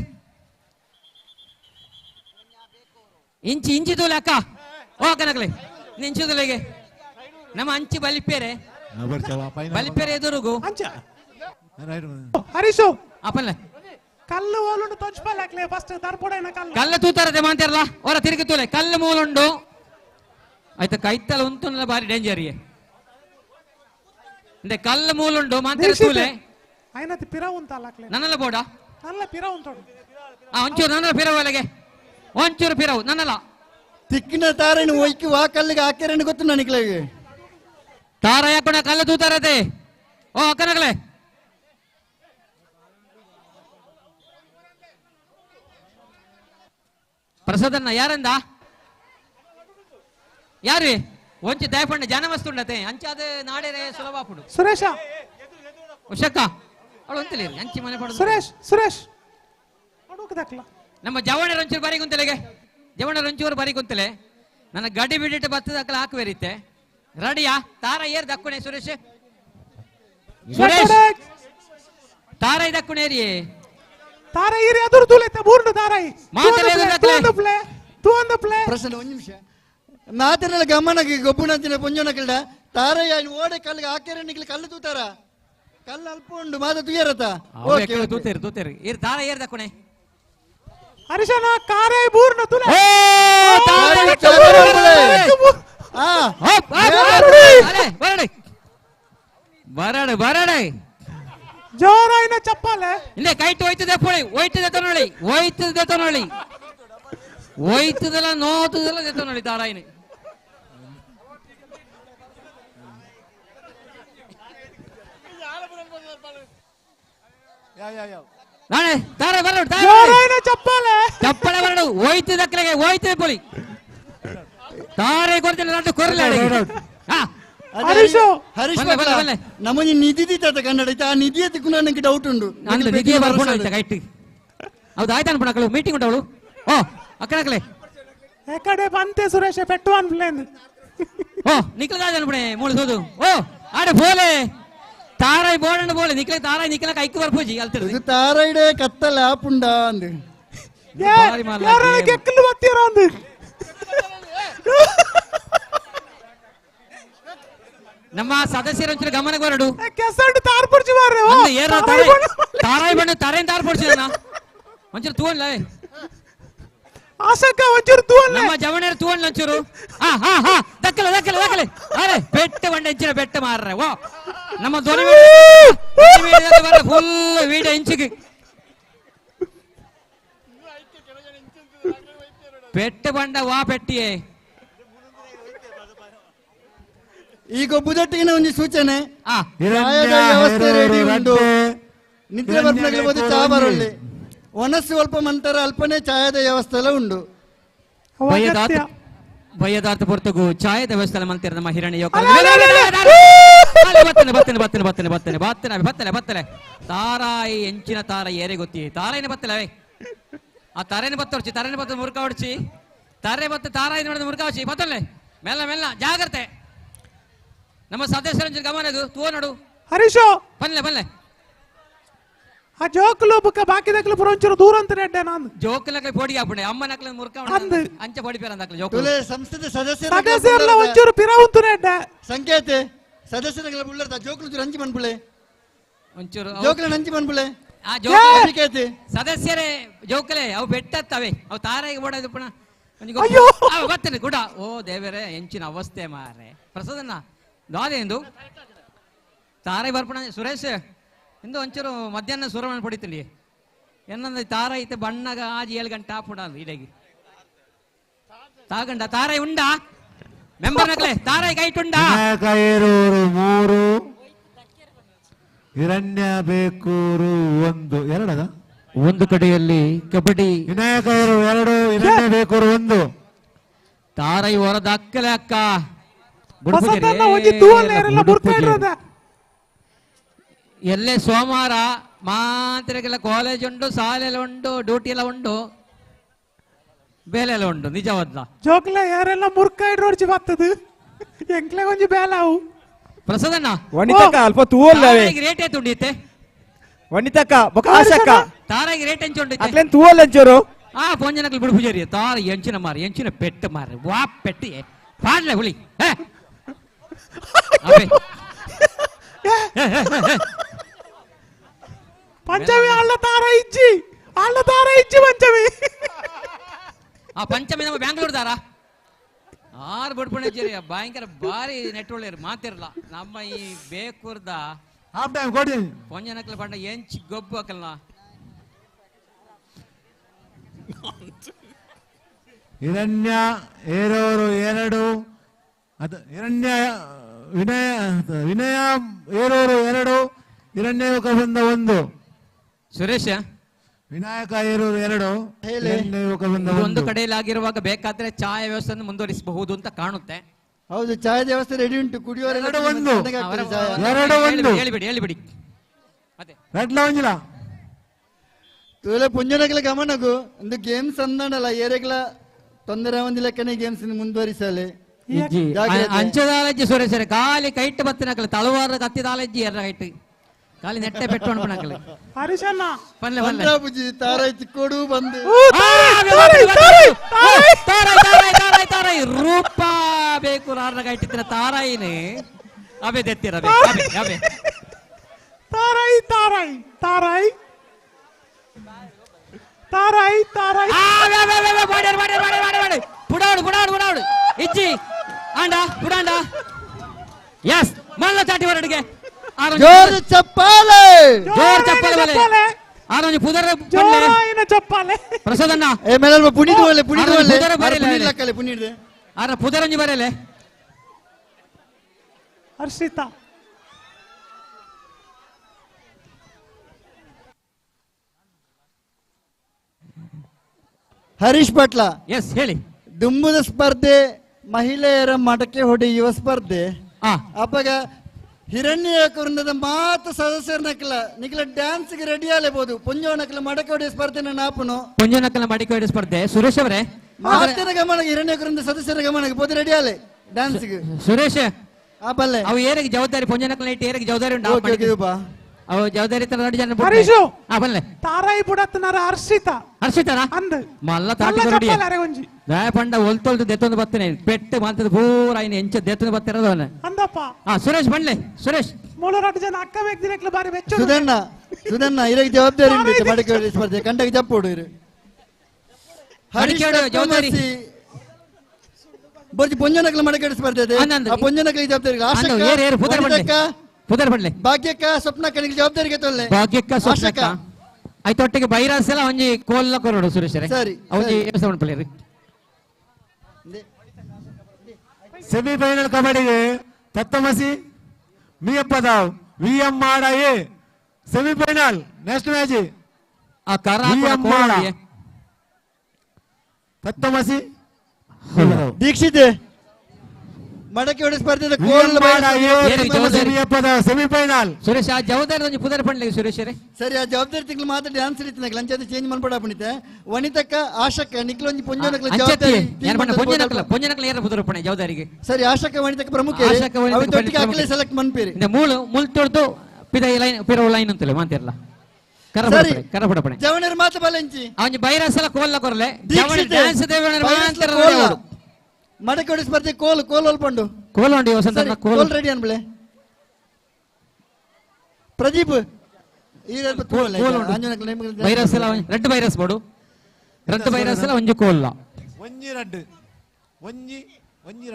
ಇಂಚಿ ತೂಲೆ ಅಕ್ಕ ಓ ಕನಕಲೆ ಇಂಚು ತೂಲೆಗೆ ನಮ್ಮ ಅಂಚಿ ಬಲಿಪೇರೆ ಎದುರುಗು ಹರೀಶು ಅಪ್ಪಲ್ಲ ಕಲ್ಲು ಓಲುಂಡು ತೊಚ್ಪಲ್ಲಾಕ್ಲೆ ಫಸ್ಟ್ ದರ್ಪೊಡೆನ ಕಲ್ಲು ತೂತಾರದೆ ಮಾಂತಾರಲ್ಲ ಅವರ ತಿರುಗಿ ತೂಲೆ ಕಲ್ಲು ಮೂಲುಂಡು ಆಯ್ತಾ ಕೈತಲ್ಲ ಉಂಟು ಬಾರಿ ಡೇಂಜರಿಯೇ ಇಂದೆ ಕಲ್ಲು ಮೂಲುಂಡು ಮಾಂತಾರ ತೂಲೆ ಐನತಿ ಪಿರ ಉಂತಲ್ಲಾಕ್ಲೆ ನನ್ನಲ್ಲ ಬೋಡ ನಲ್ಲ ಪಿರ ಉಂಟೋಡು ಒಂಚೂರು ನನ್ನಲ್ಲ ಪಿರವಲೆಗೆ ಒಂಚೂರು ಪಿರವು ನನ್ನಲ್ಲ ತಿಕ್ಕಿನ ತಾರೇನು ಒಯ್ಕಿ ವಾ ಕಲ್ಲಿಗೆ ಹಾಕ್ಯಾರೇನು ಗೊತ್ತು ನನಗೆ ತಾರ ಯಾಕೊಂಡ ಕಲ್ಲು ತೂತಾರದೆ ಓ ಅಕ್ಕನಗಲೆ ಪ್ರಸಾದಣ್ಣ ಯಾರಂದ ಯಾರು ಒಂಚಿ ದಯಪಂಡ ಜನ ವಸ್ತುಂಡತೆ ಅಂಚಾದ ನಾಡೇರೆ ಸುಲಭಾಪುಡು ಸುರೇಶ ಉಷಕ್ಕ ಅವಳು ಅಂತಲೇ ಅಂಚಿ ಮನೆ ಪಡ ಸುರೇಶ್ ನಮ್ಮ ಜವಣರ ಒಂಚೂರು ಬರಿ ಕುಂತಲೆಗೆ ಜವಣರ ಒಂಚೂರು ಬರಿ ಕುಂತಲೆ ನನ್ನ ಗಡಿ ಬಿಡಿಟ್ಟು ಬತ್ತದ ಅಕ್ಕಲ ಹಾಕುವೇರಿತ್ತೆ ರೆಡಿಯಾ ತಾರ ಏರ್ ದಕ್ಕುಣೆ ಸುರೇಶ್ ತಾರ ದಕ್ಕುಣೇರಿ ತಾರ ಈರಿ ಎದುರು ತೂಲೈತೆ ಮೂರ್ನು ತಾರಾಯಿ ಪ್ರಶ್ನೆ ಒಂದು ನಿಮಿಷ ಮಾತಿನ ಗಮನಕ್ಕೆ ಗೊಬ್ಬುನಂಚಿನ ಪುಂಜನ ಕಲ್ಡ ತಾರಯ್ಯ ಓಡೆ ಕಲ್ಲಿಗೆ ಹಾಕ್ಯಾರ ನಿಕ್ಲಿ ಕಲ್ಲು ತೂತಾರ ಕಲ್ಲು ಅಲ್ಪ ಉಂಡು ಮಾತ ತುಯ್ಯರತ ತೂತೇರಿ ಏರ್ ತಾರ ಏರ್ ದಕ್ಕುಣೆ ಹರಿಶನ ಕಾರೈ ಮೂರ್ನು ತುಲೆ ಬರಡೆ ಬರಡೆ ಜೋರಾಯಿನ ಚಪ್ಪಾಲೆ ಇಲ್ಲೇ ಕೈಟ್ ಹೋಯ್ತದೆ ಪೋಳಿ ಹೋಯ್ತದೆ ನೋಡಿ ಹೋಯ್ತದೆ ನೋಡಿ ಹೋಯ್ತದಲ್ಲ ನೋತದಲ್ಲ ದೆತ್ತ ನೋಡಿ ತಾರಾಯಿನಿ ನಾಳೆ ತಾರ ಬರಡು ಜೋರಾಯಿನ ಚಪ್ಪಾಲೆ ಚಪ್ಪಳೆ ಬರಡು ಹೋಯ್ತದೆ ಅಕ್ಕಲೆಗೆ ಹೋಯ್ತದೆ ಪೋಳಿ ತಾರೆ ಕೊಡ್ತಿಲ್ಲ ನಾನು ಕೊರಲೆ ಹರೀಶು ನಮಗೆ ನಿಧಿ ದಿತ್ತ ಕನ್ನಡ ಆ ನಿಧಿಯ ತಿಕ್ಕು ನನಗೆ ಡೌಟ್ ಉಂಟು ನಾನು ನಿಧಿಯ ಬರ್ಕೊಂಡು ಆಯ್ತಾ ಕೈಟ್ ಹೌದು ಆಯ್ತಾ ಅನ್ಪಣಕ್ಕಳು ಮೀಟಿಂಗ್ ಉಂಟವಳು ಓ ಅಕ್ಕಳಕ್ಕಲೆ ಎಕಡೆ ಬಂತೆ ಸುರೇಶ ಪೆಟ್ಟು ಅನ್ಪ್ಲೇನ್ ಓ ನಿಕ್ಲದ ಅನ್ಪಣೆ ಮೂಳಿಸೋದು ಓ ಆಡೆ ಬೋಲೆ ತಾರಾಯಿ ಬೋಡಂಡು ಬೋಲೆ ನಿಕ್ಲೆ ತಾರಾಯಿ ನಿಕ್ಲಕ ಐಕ್ಕು ಬರ್ಪೂಜಿ ಅಲ್ತಿರೋದು ತಾರಾಯಿಡೆ ಕತ್ತಲ್ಲ ಆಪುಂಡ ಅಂದು ಕೆಕ್ಕಲು ಬತ್ತೀರ ಅಂದು ನಮ್ಮ ಸದಸ್ಯರ ಒಂಚೂರು ಗಮನಕ್ಕೆ ಬರಡು ಕೆಸಂಡು ತಾರ್ ಪುಡ್ಚಿ ಮಾರ್ರೆ ಏರ ತಾರಾಯಿ ಬಣ್ಣ ತಾರೇನ್ ತಾರ್ ಪುಡ್ಸಿದನ ಒಂಚೂರು ತೂವನ್ಲ ಆಸಕ್ಕ ಒಂಚೂರು ತೂವನ್ಲ ನಮ್ಮ ಜವಣೇರು ತೂವನ್ಲ ಒಂಚೂರು ಹಾ ದಕ್ಕಲೆ ಅರೆ ಬೆಟ್ಟ ಬಂಡೆ ಇಂಚಿನ ಬೆಟ್ಟ ಮಾರ್ರೆ ಓ ನಮ್ಮ ಧ್ವನಿ ಬರ ಫುಲ್ ವೀಡಿಯೋ ಇಂಚಿಗೆ ಬೆಟ್ಟ ಬಂಡ ವಾ ಪೆಟ್ಟಿಯೇ ಈಗ ಬುಧಟ್ಟಿಗಿನ ಒಂದು ಸೂಚನೆ ಹಿರಣ್ಯ, ಛಾಯಾದ ವ್ಯವಸ್ಥೆ ರೆಡಿ ಹೇರೂರು ಉಂಟು. ರಟ್ಟೆ, ನಿದ್ರೆ ಬರ್ಪಣಕ್ಕೆ ಬೋದು ಚಾ ಬರೊಳ್ಳೆ ಒನಸ್ ಸ್ವಲ್ಪ ಮಂತರ ಅಲ್ಪನೆ ಛಾಯಾದ ವ್ಯವಸ್ಥೆ ಎಲ್ಲ ಉಂಡು. ಭಯದಾರ್ಥ ಹೊರತುಗು ಛಾಯದ ವ್ಯವಸ್ಥೆ ಮಾಡ್ತಾರೆ ನಮ್ಮ ಹಿರಣ್ಯ ಬತ್ತಲೆ ತಾರಾಯಿ ಎಂಚಿನ ತಾರಾಯಿ ಏರೆ ಗೊತ್ತಿ ತಾರಾಯಿನ ಬತ್ತಲವೇ ಆ ತಾರೇನ ಬತ್ತೊಡ್ಚಿ ತಾರೇನ ಬತ್ತ ಮುರುಕ ಹೊಡ್ಚಿ ತಾರೆ ಬತ್ತ ತಾರಾಯಿ ನೋಡಿದ ಮುರುಕ ಹೊಡ್ಚಿ ಬತ್ತಲೆ ಮೆಲ್ಲ ಮೆಲ್ಲ ಜಾಗ್ರತೆ ನಮ್ಮ ಸದಸ್ಯರ ಗಮನ ಇದು ತೂ ನೋಡು ಹರೀಶು ಬಲ್ಲೆ ಆ ಜೋಕುಲು ಬುಕ್ಕ ಬಾಕಿ ದಕ್ಕಲು ಪುರಂಚೂರು ದೂರ ಅಂತ ನೆಡ್ಡೆ ನಾನು ಜೋಕಲಕ್ಕೆ ಪೋಡಿ ಆಪಣೆ ಅಮ್ಮ ನಕ್ಲ ಮುರುಕ ಅಂಚ ಪಡಿಪೇರ ಅಂದಕ್ಲ ಜೋಕುಲು ತುಲೆ ಸಂಸ್ಥೆ ಸದಸ್ಯರೆಲ್ಲ ಒಂಚೂರು ಪಿರ ಉಂಟು ನೆಡ್ಡೆ ಸಂಕೇತ ಸದಸ್ಯರ ಬುಳ್ಳರ್ದ ಜೋಕುಲು ರಂಜಿ ಮನ್ಪುಳೆ ಒಂಚೂರು ಜೋಕುಲ ನಂಜಿ ಮನ್ಪುಳೆ ಆ ಜೋಕಲೆ ಸದಸ್ಯರೇ ಜೋಕಲೆ ಅವು ಬೆಟ್ಟತ್ತವೆ ಅವು ತಾರಾಯಿಗೆ ಓಡೋದು ಪುಣ ಬರ್ತೇನೆ ಗುಡ ಓ ದೇವರೇ ಎಂಚಿನ ಅವಸ್ಥೆ ಮಾರೆ ಪ್ರಸಾದನ್ನ ದಾದೇಂದು ತಾರಾಯಿ ಬರ್ಪಣ ಸುರೇಶ್ ಇಂದು ಒಂಚೂರು ಮಧ್ಯಾಹ್ನ ಸುರವಣ ಪಡಿತೀನಿ ಎನ್ನಂದ ತಾರಾಯಿ ಇತ್ತೆ ಬಣ್ಣಗ ಆಜಿ 7 ಗಂಟೆ ಆಪುಡ ಇಡಗಿ ತಾಗಂಡ ತಾರಾಯಿ ಉಂಡಾ ಮೆಂಬರ್ ನಕ್ಲೆ ತಾರಾಯಿ ಕೈಟ್ ಉಂಡಾ ಹೇರೂರು 3 ಹಿರಣ್ಯ ಬೇಕೂರು 1 ಎರಡದ ಒಂದು ಕಡೆಯಲ್ಲಿ ಕಬಡ್ಡಿ ವಿನಾಯಕ ಹೇರೂರು 2 ಹಿರಣ್ಯ ಬೇಕೂರು 1 ತಾರಾಯಿ ಹೊರದ ಅಕ್ಕಲೆ ಅಕ್ಕ ಎಲ್ಲೇ ಸೋಮವಾರ ಮಾತ್ರಕ್ಕೆಲ್ಲ ಕಾಲೇಜ್ ಉಂಟು ಶಾಲೆಲ್ಲ ಉಂಟು ಡ್ಯೂಟಿ ಎಲ್ಲ ಉಂಟು ಬೇಲೆ ಎಲ್ಲ ಉಂಟು ನಿಜವದ್ಲ ಜೋಕ್ಲ ಯಾರೆಲ್ಲ ಮುರ್ಕ ಇಡ್ರೋಡ್ಚಿ ಬರ್ತದ ಎಂಕ್ಲೆ ಒಂಜಿ ಬೇಲಾವು ಪ್ರಸಾದಣ್ಣ ವನಿತಕ್ಕ ಅಲ್ಪ ತೂವಲ್ಲವೇ ರೇಟ್ ಏತು ಉಂಡಿತ್ತೆ ವನಿತಕ್ಕ ಬೊಕ ಆಶಕ್ಕ ತಾರಾಗಿ ರೇಟ್ ಎಂಚು ಉಂಡಿತ್ತೆ ಅಕ್ಲೇನ್ ತೂವಲ್ಲ ಎಂಚೂರು ಆ ಪೊಂಜನಕ್ಲು ಬಿಡು ಪೂಜಾರಿ ತಾರ ಎಂಚಿನ ಮಾರಿ ಎಂಚಿನ ಪೆಟ್ಟು ಮಾರಿ ವಾ ಪೆಟ್ಟಿ ಪಾಡ್ಲೆ ಹುಳಿ ಪಂಚಮಿ ಅಲ್ಲ ತಾರ ಇಜ್ಜಿ ಪಂಚಮಿ ಆ ಪಂಚಮಿ ನಮ್ಮ ಬ್ಯಾಂಗ್ಳೂರ್ ದಾರ ಆರು ಬಡ್ಪಣೇರಿ ಭಯಂಕರ ಬಾರಿ ನೆಟ್ವೊಳ್ಳಿರು ಮಾತಿರಲ್ಲ ನಮ್ಮ ಈ ಬೇಕೂರ್ದ ಪೊಂಜನಕ್ಲ ಪಂಡ ಎಂಚಿ ಗೊಬ್ಬು ಹಾಕಲ್ಲ ಹಿರಣ್ಯ ಹೇರೂರು 2 ಅದು ಹಿರಣ್ಯ ವಿನಯ ಹೇರೂರು 2 ಹಿರಣ್ಯ ಯುವಕವೃಂದ 1 ಸುರೇಶ ವಿನಾಯಕ ಹೇರೂರು 2 ಹಿರಣ್ಯ ಯುವಕವೃಂದ 1 ಒಂದು ಕಡೆಯಲ್ಲಿ ಆಗಿರುವಾಗ ಬೇಕಾದ್ರೆ ಚಾಯ ವ್ಯವಸ್ಥೆಯನ್ನು ಮುಂದುವರಿಸಬಹುದು ಅಂತ ಕಾಣುತ್ತೆ ಹೌದು ಚಾಯದ ವ್ಯವಸ್ಥೆ ರೆಡಿ ಉಂಟು ಕುಡಿಯೋರೆ 2-1 ಹೇಳಿಬಿಡಿ ರೆಡ್ಲ ಒಂಜಿಲ ತೋಲೆ ಪುಂಜನಗಳ ಗಮನಗೂ ಒಂದು ಗೇಮ್ಸ್ ಅಂದಲ್ಲ ಏರೆಗಳ ತೊಂದರೆ ಒಂದು ಲೆಕ್ಕನೆ ಗೇಮ್ಸ್ ಮುಂದುವರಿಸಲಿ ಅಂಚದಾಲಜ್ಜಿ ಸುರೇಶರೆ ಕಾಲಿ ಕೈಟ್ ಬತ್ತಿನಕಲ ತಳವಾರ ಕತ್ತಿದಾಲಜ್ಜಿ ಎರ್ರ ಕೈಟ್ ಕಾಲಿ ನೆಟ್ಟೆ ಪೆಟ್ಟು ಅನ್ಕೊಳಕಲ್ಲ ಹರೀಶಣ್ಣ ಬುಜಿ ತಾರಾಯಿ ತಿಕ್ಕೋಡು ಬಂದು ತಾರಾಯಿ ರೂಪ ಬೇಕು ರಾರ ಕೈಟಿತ್ತಿನ ತಾರಾಯಿನೇ ಅವೇ ತೆತ್ತಿರ ಅವೇ ಪುಡಾಡು ಇಜ್ಜಿ ಆಂಡ ಪುಡಾಂಡ ಯಸ್ ಮಲ್ಲ ಚಾಟಿ ಹೊರಡಿಗೆ ಜೋರ್ ಚಪ್ಪಾಲೆ ಆರೋಜು ಪುದರ ಚಪ್ಪಾಲೆ ಪ್ರಸಾದಣ್ಣ ಏ ಮೇಲಲ್ವ ಪುಣಿದು ಒಳ್ಳೆ ಪುಣಿದು ಆರ ಪುದರಂಜಿ ಬರಲೆ ಹರ್ಷಿತಾ ಹರೀಶ್ ಪಟ್ಲ ಎಸ್ ಹೇಳಿ ದುಂಬುದ ಸ್ಪರ್ಧೆ ಮಹಿಳೆಯರ ಮಡಕೆ ಹೊಡೆಯುವ ಸ್ಪರ್ಧೆ ಅಪ್ಪಗ ಹಿರಣ್ಯ ವೃಂದದ ಮಾತು ಸದಸ್ಯರ ನಿಖಲ ಡ್ಯಾನ್ಸ್ ಗೆ ರೆಡಿ ಆಗಲೇಬಹುದು ಪುಂಜೋನಕಲ ಮಡಕೆ ಹೊಡೆಯುವ ಸ್ಪರ್ಧೆ ನಾಪುನು ಪುಂಜೋನಕಲ ಮಡಕೆ ಹೊಡೆಯುವ ಸ್ಪರ್ಧೆ ಸುರೇಶ್ ಅವರೇ ಮಾತಿನ ಗಮನ ಹಿರಣ್ಯ ವೃಂದ ಸದಸ್ಯರ ಗಮನಕ್ಕೆ ಬೋದು ರೆಡಿ ಆಲೆ ಡ್ಯಾನ್ಸ್ ಗೆ ಸುರೇಶ್ ಆ ಬಲ್ಲೆ ಅವು ಏರಿಗೆ ಜವಾಬ್ದಾರಿ ಪುಂಜೋನಕಲ ಇಟ್ಟು ಏರಿಗೆ ಜವಾಬ್ದಾರಿ ಉಂಟು ಅವು ಜವಾಬ್ದಾರಿ ತರ ನೋಡಿ ಜನ ಹರೀಶು ಬಲ್ಲೆ ತಾರಾಯಿ ಬುಡತ್ತನಾರ ಹರ್ಷಿತಾರ ಅಂದ್ ಮಲ್ಲ ತಾಟಿ ನೋಡಿ ದಯ ಪಂಡ ಒಲ್ತೊಲ್ದು ದೆತ್ತೊಂದು ಬತ್ತನೆ ಪೆಟ್ಟು ಮಾತದ ಪೂರ ಇನ್ನು ಎಂಚ ದೆತ್ತೊಂದು ಬತ್ತಿರೋದು ಅವನ ಅಂದಪ್ಪ ಸುರೇಶ್ ಬಂಡ್ಲೆ ಸುರೇಶ್ 3 ಜನ ಅಕ್ಕ ವ್ಯಕ್ತಿರಕ್ಲ ಬಾರಿ ಬೆಚ್ಚ ಸುಧನ್ನ ಇರಕ್ಕೆ ಜವಾಬ್ದಾರಿ ಉಂಟು ಮಡಕೆ ಹೊಡೆಯುವ ಸ್ಪರ್ಧೆ ಕಂಡಕ್ಕೆ ಜಪ್ಪೋಡು ಇರು ಜವಾಬ್ದಾರಿ ಬರ್ಜಿ ಪುಂಜನಕಲ ಮಡಕೆ ಹೊಡೆಯುವ ಸ್ಪರ್ಧೆ ಆ ಪುಂಜನಕಲ ಜವಾಬ್ದಾರಿ ಪುದರ್ ಬಡ್ಲೆ ಭಾಗ್ಯಕ್ಕ ಸ್ವಪ್ನಕ್ಕ ನಿಮಗೆ ಜವಾಬ್ದಾರಿಗೆ ತೊಲ್ಲೆ ಭಾಗ್ಯಕ್ಕ ಸ್ವಪ್ನಕ್ಕ ಆಯ್ತೊಟ್ಟಿಗೆ ಬೈರಾಸ್ ಎಲ್ಲ ಒಂಜಿ ಕೋಲ್ಲ ಕೊರೋಡು ಸುರೇಶರೇ ಸರಿ ಒಂಜಿ ಎಪಿಸೋಡ್ ಪ್ಲೇಯರ್ ಸೆಮಿಫೈನಲ್ ಕಬಡ್ಡಿಗೆ ತತ್ತಮಸಿ ಮಿಯಪ್ಪದಾವ್ ವಿಎಂ ಮಾಡ A semifinal next match VM ಮಾಡ ತತ್ತಮಸಿ ದೀಕ್ಷಿತ್ ಮಡಕೆ ಹೊಡೆ ಸ್ಪರ್ಧೆದ ಸೆಮಿಫೈನಲ್ ಸುರೇಶ್ ಆ ಜವಾಬ್ದಾರಿ ಪುದರ್ ಪಂಡ್ಲೆ ಸುರೇಶ್ ಸರಿ ಆ ಜವಾಬ್ದಾರಿ ತಿಂಗಳು ಮಾತ್ರ ಡ್ಯಾನ್ಸ್ ರೀತಿನಾಗ ಲಂಚದ ಚೇಂಜ್ ಮಾಡ್ಬೇಡ ಪಣಿತೆ ವನಿತಕ್ಕ ಆಶಕ್ಕ ನಿಕ್ಲೊಂಜಿ ಪುಂಜನಕ್ಲ ಜವಾಬ್ದಾರಿ ಪೊಂಜನಕ್ಲ ಏರ ಪುದರ್ ಪಣೆ ಜವಾಬ್ದಾರಿಗೆ ಸರಿ ಆಶಕ್ಕ ವನಿತಕ್ಕ ಪ್ರಮುಖ ಒಟ್ಟಿಗೆ ಅಕ್ಲೆ ಸೆಲೆಕ್ಟ್ ಮನ್ಪೇರಿ ಮೂಳು ಮುಲ್ ತೊಡ್ದು ಪಿದ ಲೈನ್ ಪಿರೋ ಲೈನ್ ಅಂತಲೆ ಮಾತಿರಲ್ಲ ಕರಪಡಪಣೆ ಜವಣರ್ ಮಾತ ಬಲಂಚಿ ಅವನಿ ಬೈರಸಲ ಕೋಲ್ಲ ಕೊರಲೆ ಜವಣ ಡ್ಯಾನ್ಸ್ ದೇವಣರ್ ಮಾಂತರ ಮಡಕೆ ಹೊಡೆ ಸ್ಪರ್ಧೆ ಕೋಲ್ ಒಲ್ಪಂಡು ಕೋಲ್ ಉಂಡಿ ವಸಂತ ಕೋಲ್ ರೆಡಿ ಅನ್ಬಳೆ ಪ್ರದೀಪ್ ವೈರಸ್ ಎಲ್ಲ ರೆಡ್ ವೈರಸ್ ಬೋಡು ರೆಡ್ ವೈರಸ್ ಎಲ್ಲ ಒಂಜಿ ಕೋಲ್ಲ ಒಂಜಿ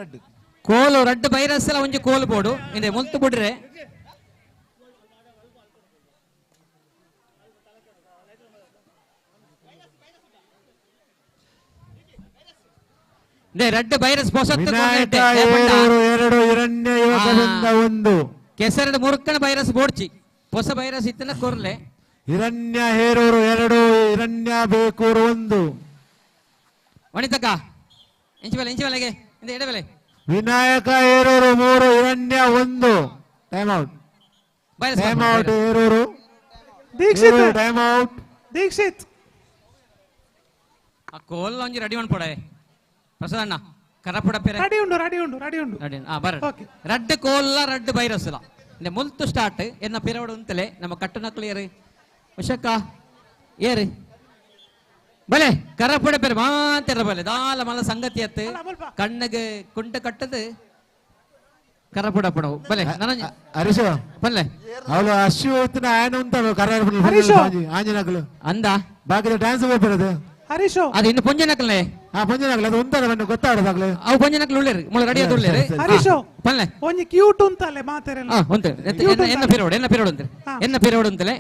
ರೆಡ್ ಕೋಲು ರೆಡ್ ವೈರಸ್ ಎಲ್ಲ ಒಂಜಿ ಕೋಲ್ ಬೋಡು ಇದೆ ಮುಲ್ತು ಬಿಡ್ರೆ ರೆಡ್ ವೈರಸ್ ಕೆಸರಡು ಮುರುಕಣ ವೈರಸ್ ಬೋಡ್ಚಿ ಹೊಸ ವೈರಸ್ ಇತ್ತನ ಕೊರ್ಲೆ ಹಿರಣ್ಯ ಹೇರೂರು 2 ಹಿರಣ್ಯ ಬೇಕೂರು 1 ವಣಿತಕ ಇಂಚಿಬಲೆಗೆ ಇಂದ ಎಡಬೆಲೆ Vinayaka Heroor 3 Hiranya 1 time out Heroor time out Deekshith ಆ ಕೋಲ್ ಒಂಜಿ ರೆಡಿ ಮಾಡ್ಕೊಡೆ ಪ್ರಸಾದ್ ಅಣ್ಣ ಕರಪುಡ ಪೆರೆ ರೆಡಿ ಉಂಡು ಬರ ರೆಡ್ ಕೋಲ್ಲ ರೆಡ್ ವೈರಸ್ ಇಲ್ಲ ಮುಲ್ತು ಸ್ಟಾರ್ಟ್ ಎನ್ನ ಪಿರವಡು ಅಂತಲೇ ನಮ್ಮ ಕಟ್ಟುನ ಕ್ಲಿಯರ್ ವಿಷಕ್ಕ ಏರಿ ಬಲೆ ಕರಪುಡ ಪೆರೆ ಮಾತಿರ ಬಲೆ ದಾಲ ಮಲ ಸಂಗತಿ ಅತ್ತು ಕಣ್ಣಿಗೆ ಕುಂಟ ಕಟ್ಟದು ಕರಪುಡ ಪಡವು ಬಲೆ ಹರೀಶ್ ಬಲ್ಲೆ ಅವಳು ಅಶ್ವು ಹೊತ್ತಿನ ಆಯನ ಉಂಟು ಆಂಜನಕಲು ಅಂದ ಬಾಕಿ ಡ್ಯಾನ್ಸ್ ಹೋಗ್ಬಿರೋದು ಹರೀಶು ಅದು ಇನ್ನು ಪೊಂಜನಕಲ್ಲೆ ಪಂಜನಕಲ್ ಅದು ಉಂಟಲ್ಲ ಬನ್ನಿ ಗೊತ್ತಾಡದಾಗ್ಲೆ ಅವು ಪಂಜನಕಲ್ ಉಳ್ಳೇರಿ ಮುಳ ರೆಡಿ ಅದು ಉಳ್ಳೇರಿ ಹರೀಶು ಪಲ್ಲೆ ಒಂಜಿ ಕ್ಯೂಟ್ ಉಂತಲೆ ಮಾತೆರಲ್ಲ ಉಂಟು ಎನ್ನ ಪಿರಿಯಡ್ ಎನ್ನ ಪಿರಿಯಡ್ ಅಂತಲೇ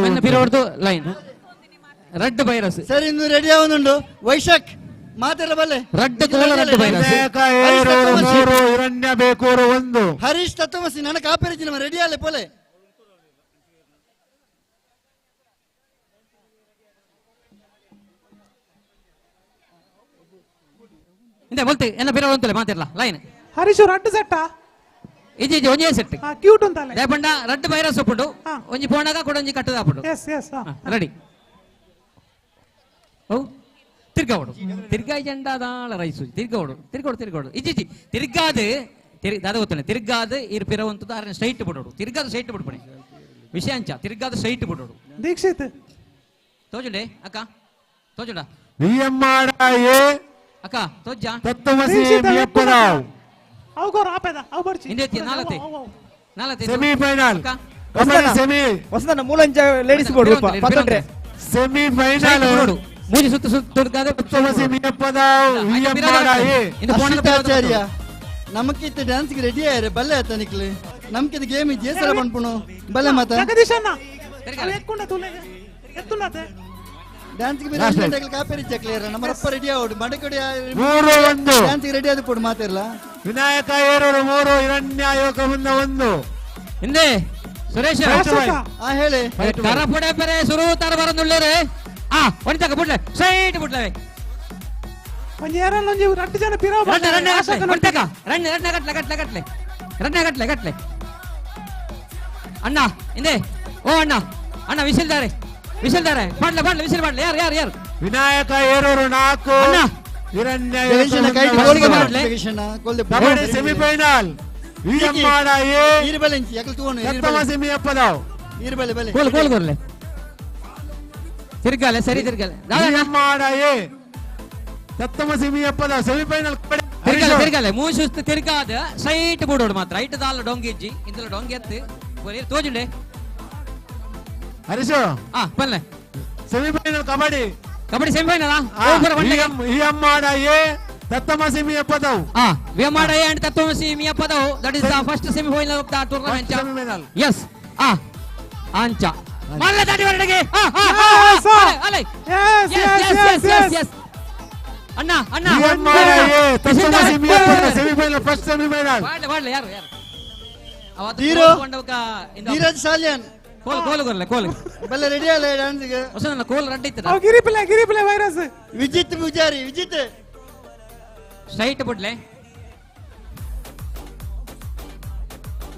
ಎನ್ನ ಪಿರಿಯಡ್ದು ಲೈನ್ ರೆಡ್ ವೈರಸ್ ಸರಿ ಇನ್ನು ರೆಡಿ ಆಗುന്നുണ്ട് ವೈಶಾಖ್ ಮಾತೆಲ್ಲ ಬಲ್ಲೆ ರೆಡ್ ಕೋಲ ರೆಡ್ ವೈರಸ್ ಹಿರಣ್ಯ ಬೇಕೂರು 1 ಹರೀಶ್ ತತ್ವಮಸಿ ನನ್ನ ಕಾಪೇರಿಜಿ ನಮ್ಮ ರೆಡಿ ಆಲೆ ಪೋಲೆ ಇಂದೆ ಬಲ್ತೆ ಎನ್ನ ಪಿರಿಯಡ್ ಅಂತಲೇ ಮಾತಿರಲ್ಲ ಲೈನ್ ಹರೀಶು ರೆಡ್ ಸೆಟ್ಟಾ ಇಜಿ ಒಂಜೇ ಸೆಟ್ ಕ್ಯೂಟ್ ಉಂತಲೆ ದೇಪಂಡ ರೆಡ್ ವೈರಸ್ ಒಪ್ಪುಂಡು ಒಂಜಿ ಪೋಣಗ ಕೂಡ ಒಂಜಿ ಕಟ್ಟದ ಹಾಪುಂಡು ಎಸ್ ರೆಡಿ ಓ ತಿರ್ಗಾವಡು ತಿರ್ಗಾಯಿ ಜಂಡಾದಾಳ ರೈಸು ತಿರ್ಗೋಡು ಇಜ್ಜಿ ತಿರ್ಗಾದು ದಾದ ಗೊತ್ತಾನೆ ತಿರ್ಗಾದು ಇರ್ ಪಿರವಂತದ್ದು ಆರನೆ ಸ್ಟ್ರೈಟ್ ಬಿಡೋಡು ತಿರ್ಗಾದು ಸ್ಟ್ರೈಟ್ ಬಿಡ್ಪಣೆ ವಿಷಯ ಅಂಚ ತಿರ್ಗಾದು ಸ್ಟ್ರೈಟ್ ಬಿಡೋಡು ದೀಕ್ಷಿತ್ ತೋಜುಂಡೆ ಅಕ್ಕ ತೋಜುಂಡ ಅಕ್ಕ ತೋಜ್ಜ ತತ್ತಮಸಿ ಮಿಯಪ್ಪದಾವ್ ಅವಗೋರ ಆಪೆದ ಅವ ಬರ್ಚಿ ಇಂದೆತಿ ನಾಲತೆ ಸೆಮಿಫೈನಲ್ ಕಬಡ್ಡಿ ಸೆಮಿ ಹೊಸದನ್ನ ಮೂಲಂಚ ಲೇಡೀಸ್ ಬೋರ್ಡ್ ಪತ್ತಂಡ್ರೆ ಸೆಮಿಫೈನಲ್ ಮೂಜಿ ಸುತ್ತಾದ ತತ್ತಮಸಿ ಮಿಯಪ್ಪದಾವ್ ವಿಎಂ ಮಾಡಾಯಿ ಆಚಾರ್ಯ ನಮಕಿತ್ತ ಡ್ಯಾನ್ಸ್ ಗೆ ರೆಡಿ ಆಯ್ರೆ ಬಲ್ಲೆ ಆತ ನಿಕ್ಲೆ ನಮ್ಕಿದ ಗೇಮ್ ಜೇಸಲ ಬನ್ಪುನು ಬಲ್ಲೆ ಮಾತ ಜಗದೀಶ್ ಅಣ್ಣ ಎತ್ಕೊಂಡ ತುಲೆ ಎತ್ತುನತೆ ಡ್ಯಾನ್ಸ್ ಗೆ ಬಿರಿಯಾನಿ ಕಾಪೇರಿ ಕ್ಲಿಯರ್ ನಮ್ಮ ಅಪ್ಪ ರೆಡಿ ಆಗೋಡು ಮಡಕಡಿ 3-1 ಡ್ಯಾನ್ಸ್ ಗೆ ರೆಡಿ ಆದ ಪೋಡು ಮಾತಿರಲ್ಲ ವಿನಾಯಕ ಹೇರೂರು 3 ಹಿರಣ್ಯ ಯೋಗಮುಂದ 1 ಹಿಂದೆ ಸುರೇಶ್ ಹೇಳಿ ಕರಪುಡ ಪೆರೆ ಸುರು ತರ ಬರಂದುಳ್ಳೇರೆ ಒಣಿತಕ ಬಿಡ್ಲೆ ಸೈಡ್ ಬಿಡ್ಲೆ ಒಂಜಿ ಏರಲ್ಲ ಒಂಜಿ 2 ಜನ ಪಿರವ ರಣ್ಣ ಗಟ್ಲೆ ಅಣ್ಣ ಹಿಂದೆ ಓ ಅಣ್ಣ ವಿಸಿಲ್ದಾರೆ ಮಾಡ್ಲೆ ವಿಸಿಲ್ ಮಾಡ್ಲೆ ಯಾರು ವಿನಾಯಕ ಹೇರೂರು 4 ಹಿರಣ್ಯ ಕಬಡ್ಡಿ ಸೆಮಿಫೈನಲ್ ವಿಎಂ ಮಾಡಾಯಿ ಇರ್ಬಲೆಂಚಿ ಯಾಕಲ್ ತೂವನು ತತ್ತಮಸಿ ಮಿಯಪ್ಪದಾವ್ ಇರ್ಬಲೆ ಬಲೆ ಕೋಲ್ ಕೊರ್ಲೆ ತಿರ್ಗಾಲೆ ಸರಿ ತಿರ್ಗಾಲೆ ವಿಎಂ ಮಾಡಾಯಿ ತತ್ತಮಸಿ ಮಿಯಪ್ಪದಾವ್ ಸೆಮಿಫೈನಲ್ ತಿರ್ಗಾಲೆ ಮೂಸುಸ್ತು ತಿರ್ಗಾದ ಸೈಟ್ ಬಿಡೋಡು ಮಾತ್ರ ಐಟ್ ದಾಲ ಡೊಂಗಿ ಇಜ್ಜಿ ಇಂದಲ ಡೊಂಗಿ ಎತ್ತು ತೋಜುಂಡೆ ಹರೀಶು ಪಲ್ಲೆ ಸೆಮಿಫೈನಲ್ ಕಬಡ್ಡಿ ಸೆಮಿಫೈನಲ್ ವಿಎಂ ಮಾಡಾಯಿ ತತ್ತಮಸಿ ಮಿಯಪ್ಪದಾವ್ ವಿಮಾಡಾಯಿ and Tatvamasi Miyapadav that is the first semifinal of the tournament yes ಅಂಚ ಮಲ್ಲ ದಾಟಿ ಹೊರಡೆಗೆ ಅಣ್ಣ ಅಣ್ಣ ಸೆಮಿಫೈನಲ್ ಫಸ್ಟ್ ಸೆಮಿಫೈನಲ್ ಮಾಡ್ಲೆ ಯಾರು ಯಾರು ಧೀರಜ್ ಸಾಲ್ಯನ್ ಕೋಲ್ ಬಲ್ಲ ರೆಡಿ ಅಲ್ಲ ಡ್ಯಾನ್ಸ್ಗೆ ಹೊಸದನ್ನ ಕೋಲ್ ರಡ್ಡ ಇತ್ತು ಗಿರಿಪಿಲೆ ವೈರಸ್ ವಿಜಿತ್ ಪೂಜಾರಿ ವಿಜಿತ್ ಸ್ಟ್ರೈಟ್ ಬಿಡ್ಲೆ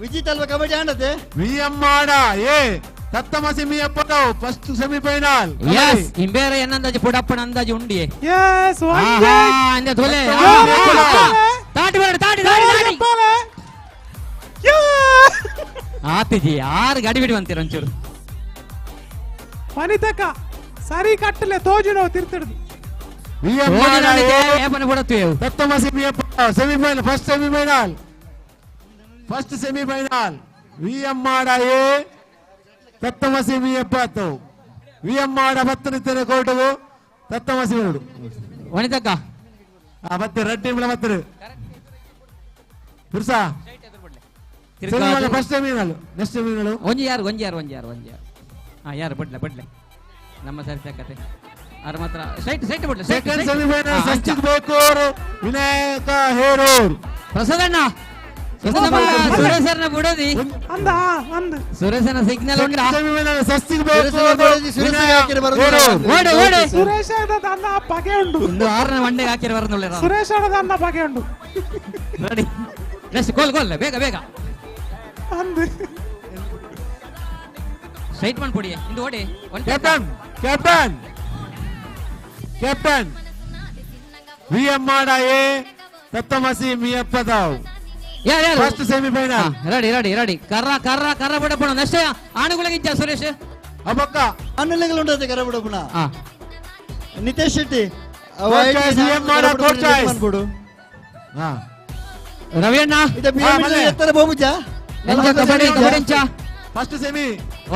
ವಿಜಿತ್ ಅಲ್ವಾ ಕಬಡ್ಡಿ ಆಡತ್ತೆ ವಿಎಮ್ಮಾಡ ಏ ತತ್ತಮ ಸೆಮಿ ಅಪ್ಪಟವು ಫಸ್ಟ್ ಸೆಮಿಫೈನಲ್ ಯಸ್ ಇಂಬೇರೆ ಎನ್ನಂದಾಜು ಪುಡಪ್ಪನ ಅಂದಾಜು ಉಂಡಿ ಯಸ್ ಅಂದೆ ತೊಲೆ ತಾಟಿ ಬೇಡ ತಾಟಿ ಆತಿಜಿ ಯಾರು ಗಾಡಿ ಬಿಡಿ ಅಂತೀರ ಒಂಚೂರು ವನಿತಕ ಸರಿ ಕಟ್ಟಲೆ ತೋಜು ನಾವು ತಿರ್ತಿಡ್ದು ತತ್ತಮ ಸೆಮಿ ಅಪ್ಪಟವು ಸೆಮಿಫೈನಲ್ ಫಸ್ಟ್ ಸೆಮಿಫೈನಲ್ ವಿಎಮ್ಮಾಡ ಎ ತತ್ತಮ ಸೆಮಿ ಎಪ್ಪತ್ತು ವಿಎಮ್ಮಾಡ ಬತ್ತನಿತ್ತನೆ ಕೋಟವು ತತ್ತಮ ಸೆಮಿ ವನಿತಕ ಮತ್ತೆ ರೆಡ್ ಟೀಮ್ ಮತ್ತೆ ಪುರುಷ ಫಸ್ಟ್ ಸೆಮಿಫೈನಲ್ ನೆಕ್ಸ್ಟ್ ಸೆಮಿಫೈನಲ್ ಒಂಜಿ ಯಾರು ಯಾರು ಬಡ್ಲೆ ನಮ್ಮ ಸರಿ ಸಾಕತೆ ಅವ್ರ ಮಾತ್ರ ಸೈಟ್ ಬಿಡ್ಲೆ ಸೆಕೆಂಡ್ ಸೆಮಿಫೈನಲ್ ಸಸ್ತಿಕ್ ಬೇಕೂರು ವಿನಾಯಕ ಹೇರೂರ್ ಪ್ರಸಾದಣ್ಣ ಸುರೇಶರ್ನ ಬಿಡೋದಿ ಸುರೇಶನ ಸಿಗ್ನಲ್ ಉಂಟಾ ಸುರೇಶ್ ಅನ್ನ ಬಗೆ ಉಂಟು ಒಂದು 6ನೇ ಮಂಡೆಗೆ ಹಾಕಿರ ಬರನುಳ್ಳ ಸುರೇಶ್ ಅನ್ನ ಬಗೆ ಉಂಟು ರೆಡಿ ನೆಕ್ಸ್ಟ್ ಗೋಲ್ ಬೇಗ ಸ್ಟ್ರೈಟ್ ಮಾಡಿ ಕೊಡಿ ಇಂದು ಓಡಿ ಕ್ಯಾಪ್ಟನ್ ವಿಎಮ್ಮಾಡ A Tatvamasi Miyapadav first semifinal ready ಕರ್ರ ಬಿಡಪ್ಪಣ ನೆಕ್ಸ್ಟ್ ಆಣುಗಳಿಗಿಂತ ಸುರೇಶ್ ಅಬಕ್ಕ ಆನುಲೆಗಳು ಉಂಟು ಕರ ಬಿಡಪ್ಪಣ ನಿತೇಶ್ ಶೆಟ್ಟಿ ರವಿಯಣ್ಣ ಎತ್ತರ ಬೋಬುಜ ಫಸ್ಟ್ ಸೆಮಿ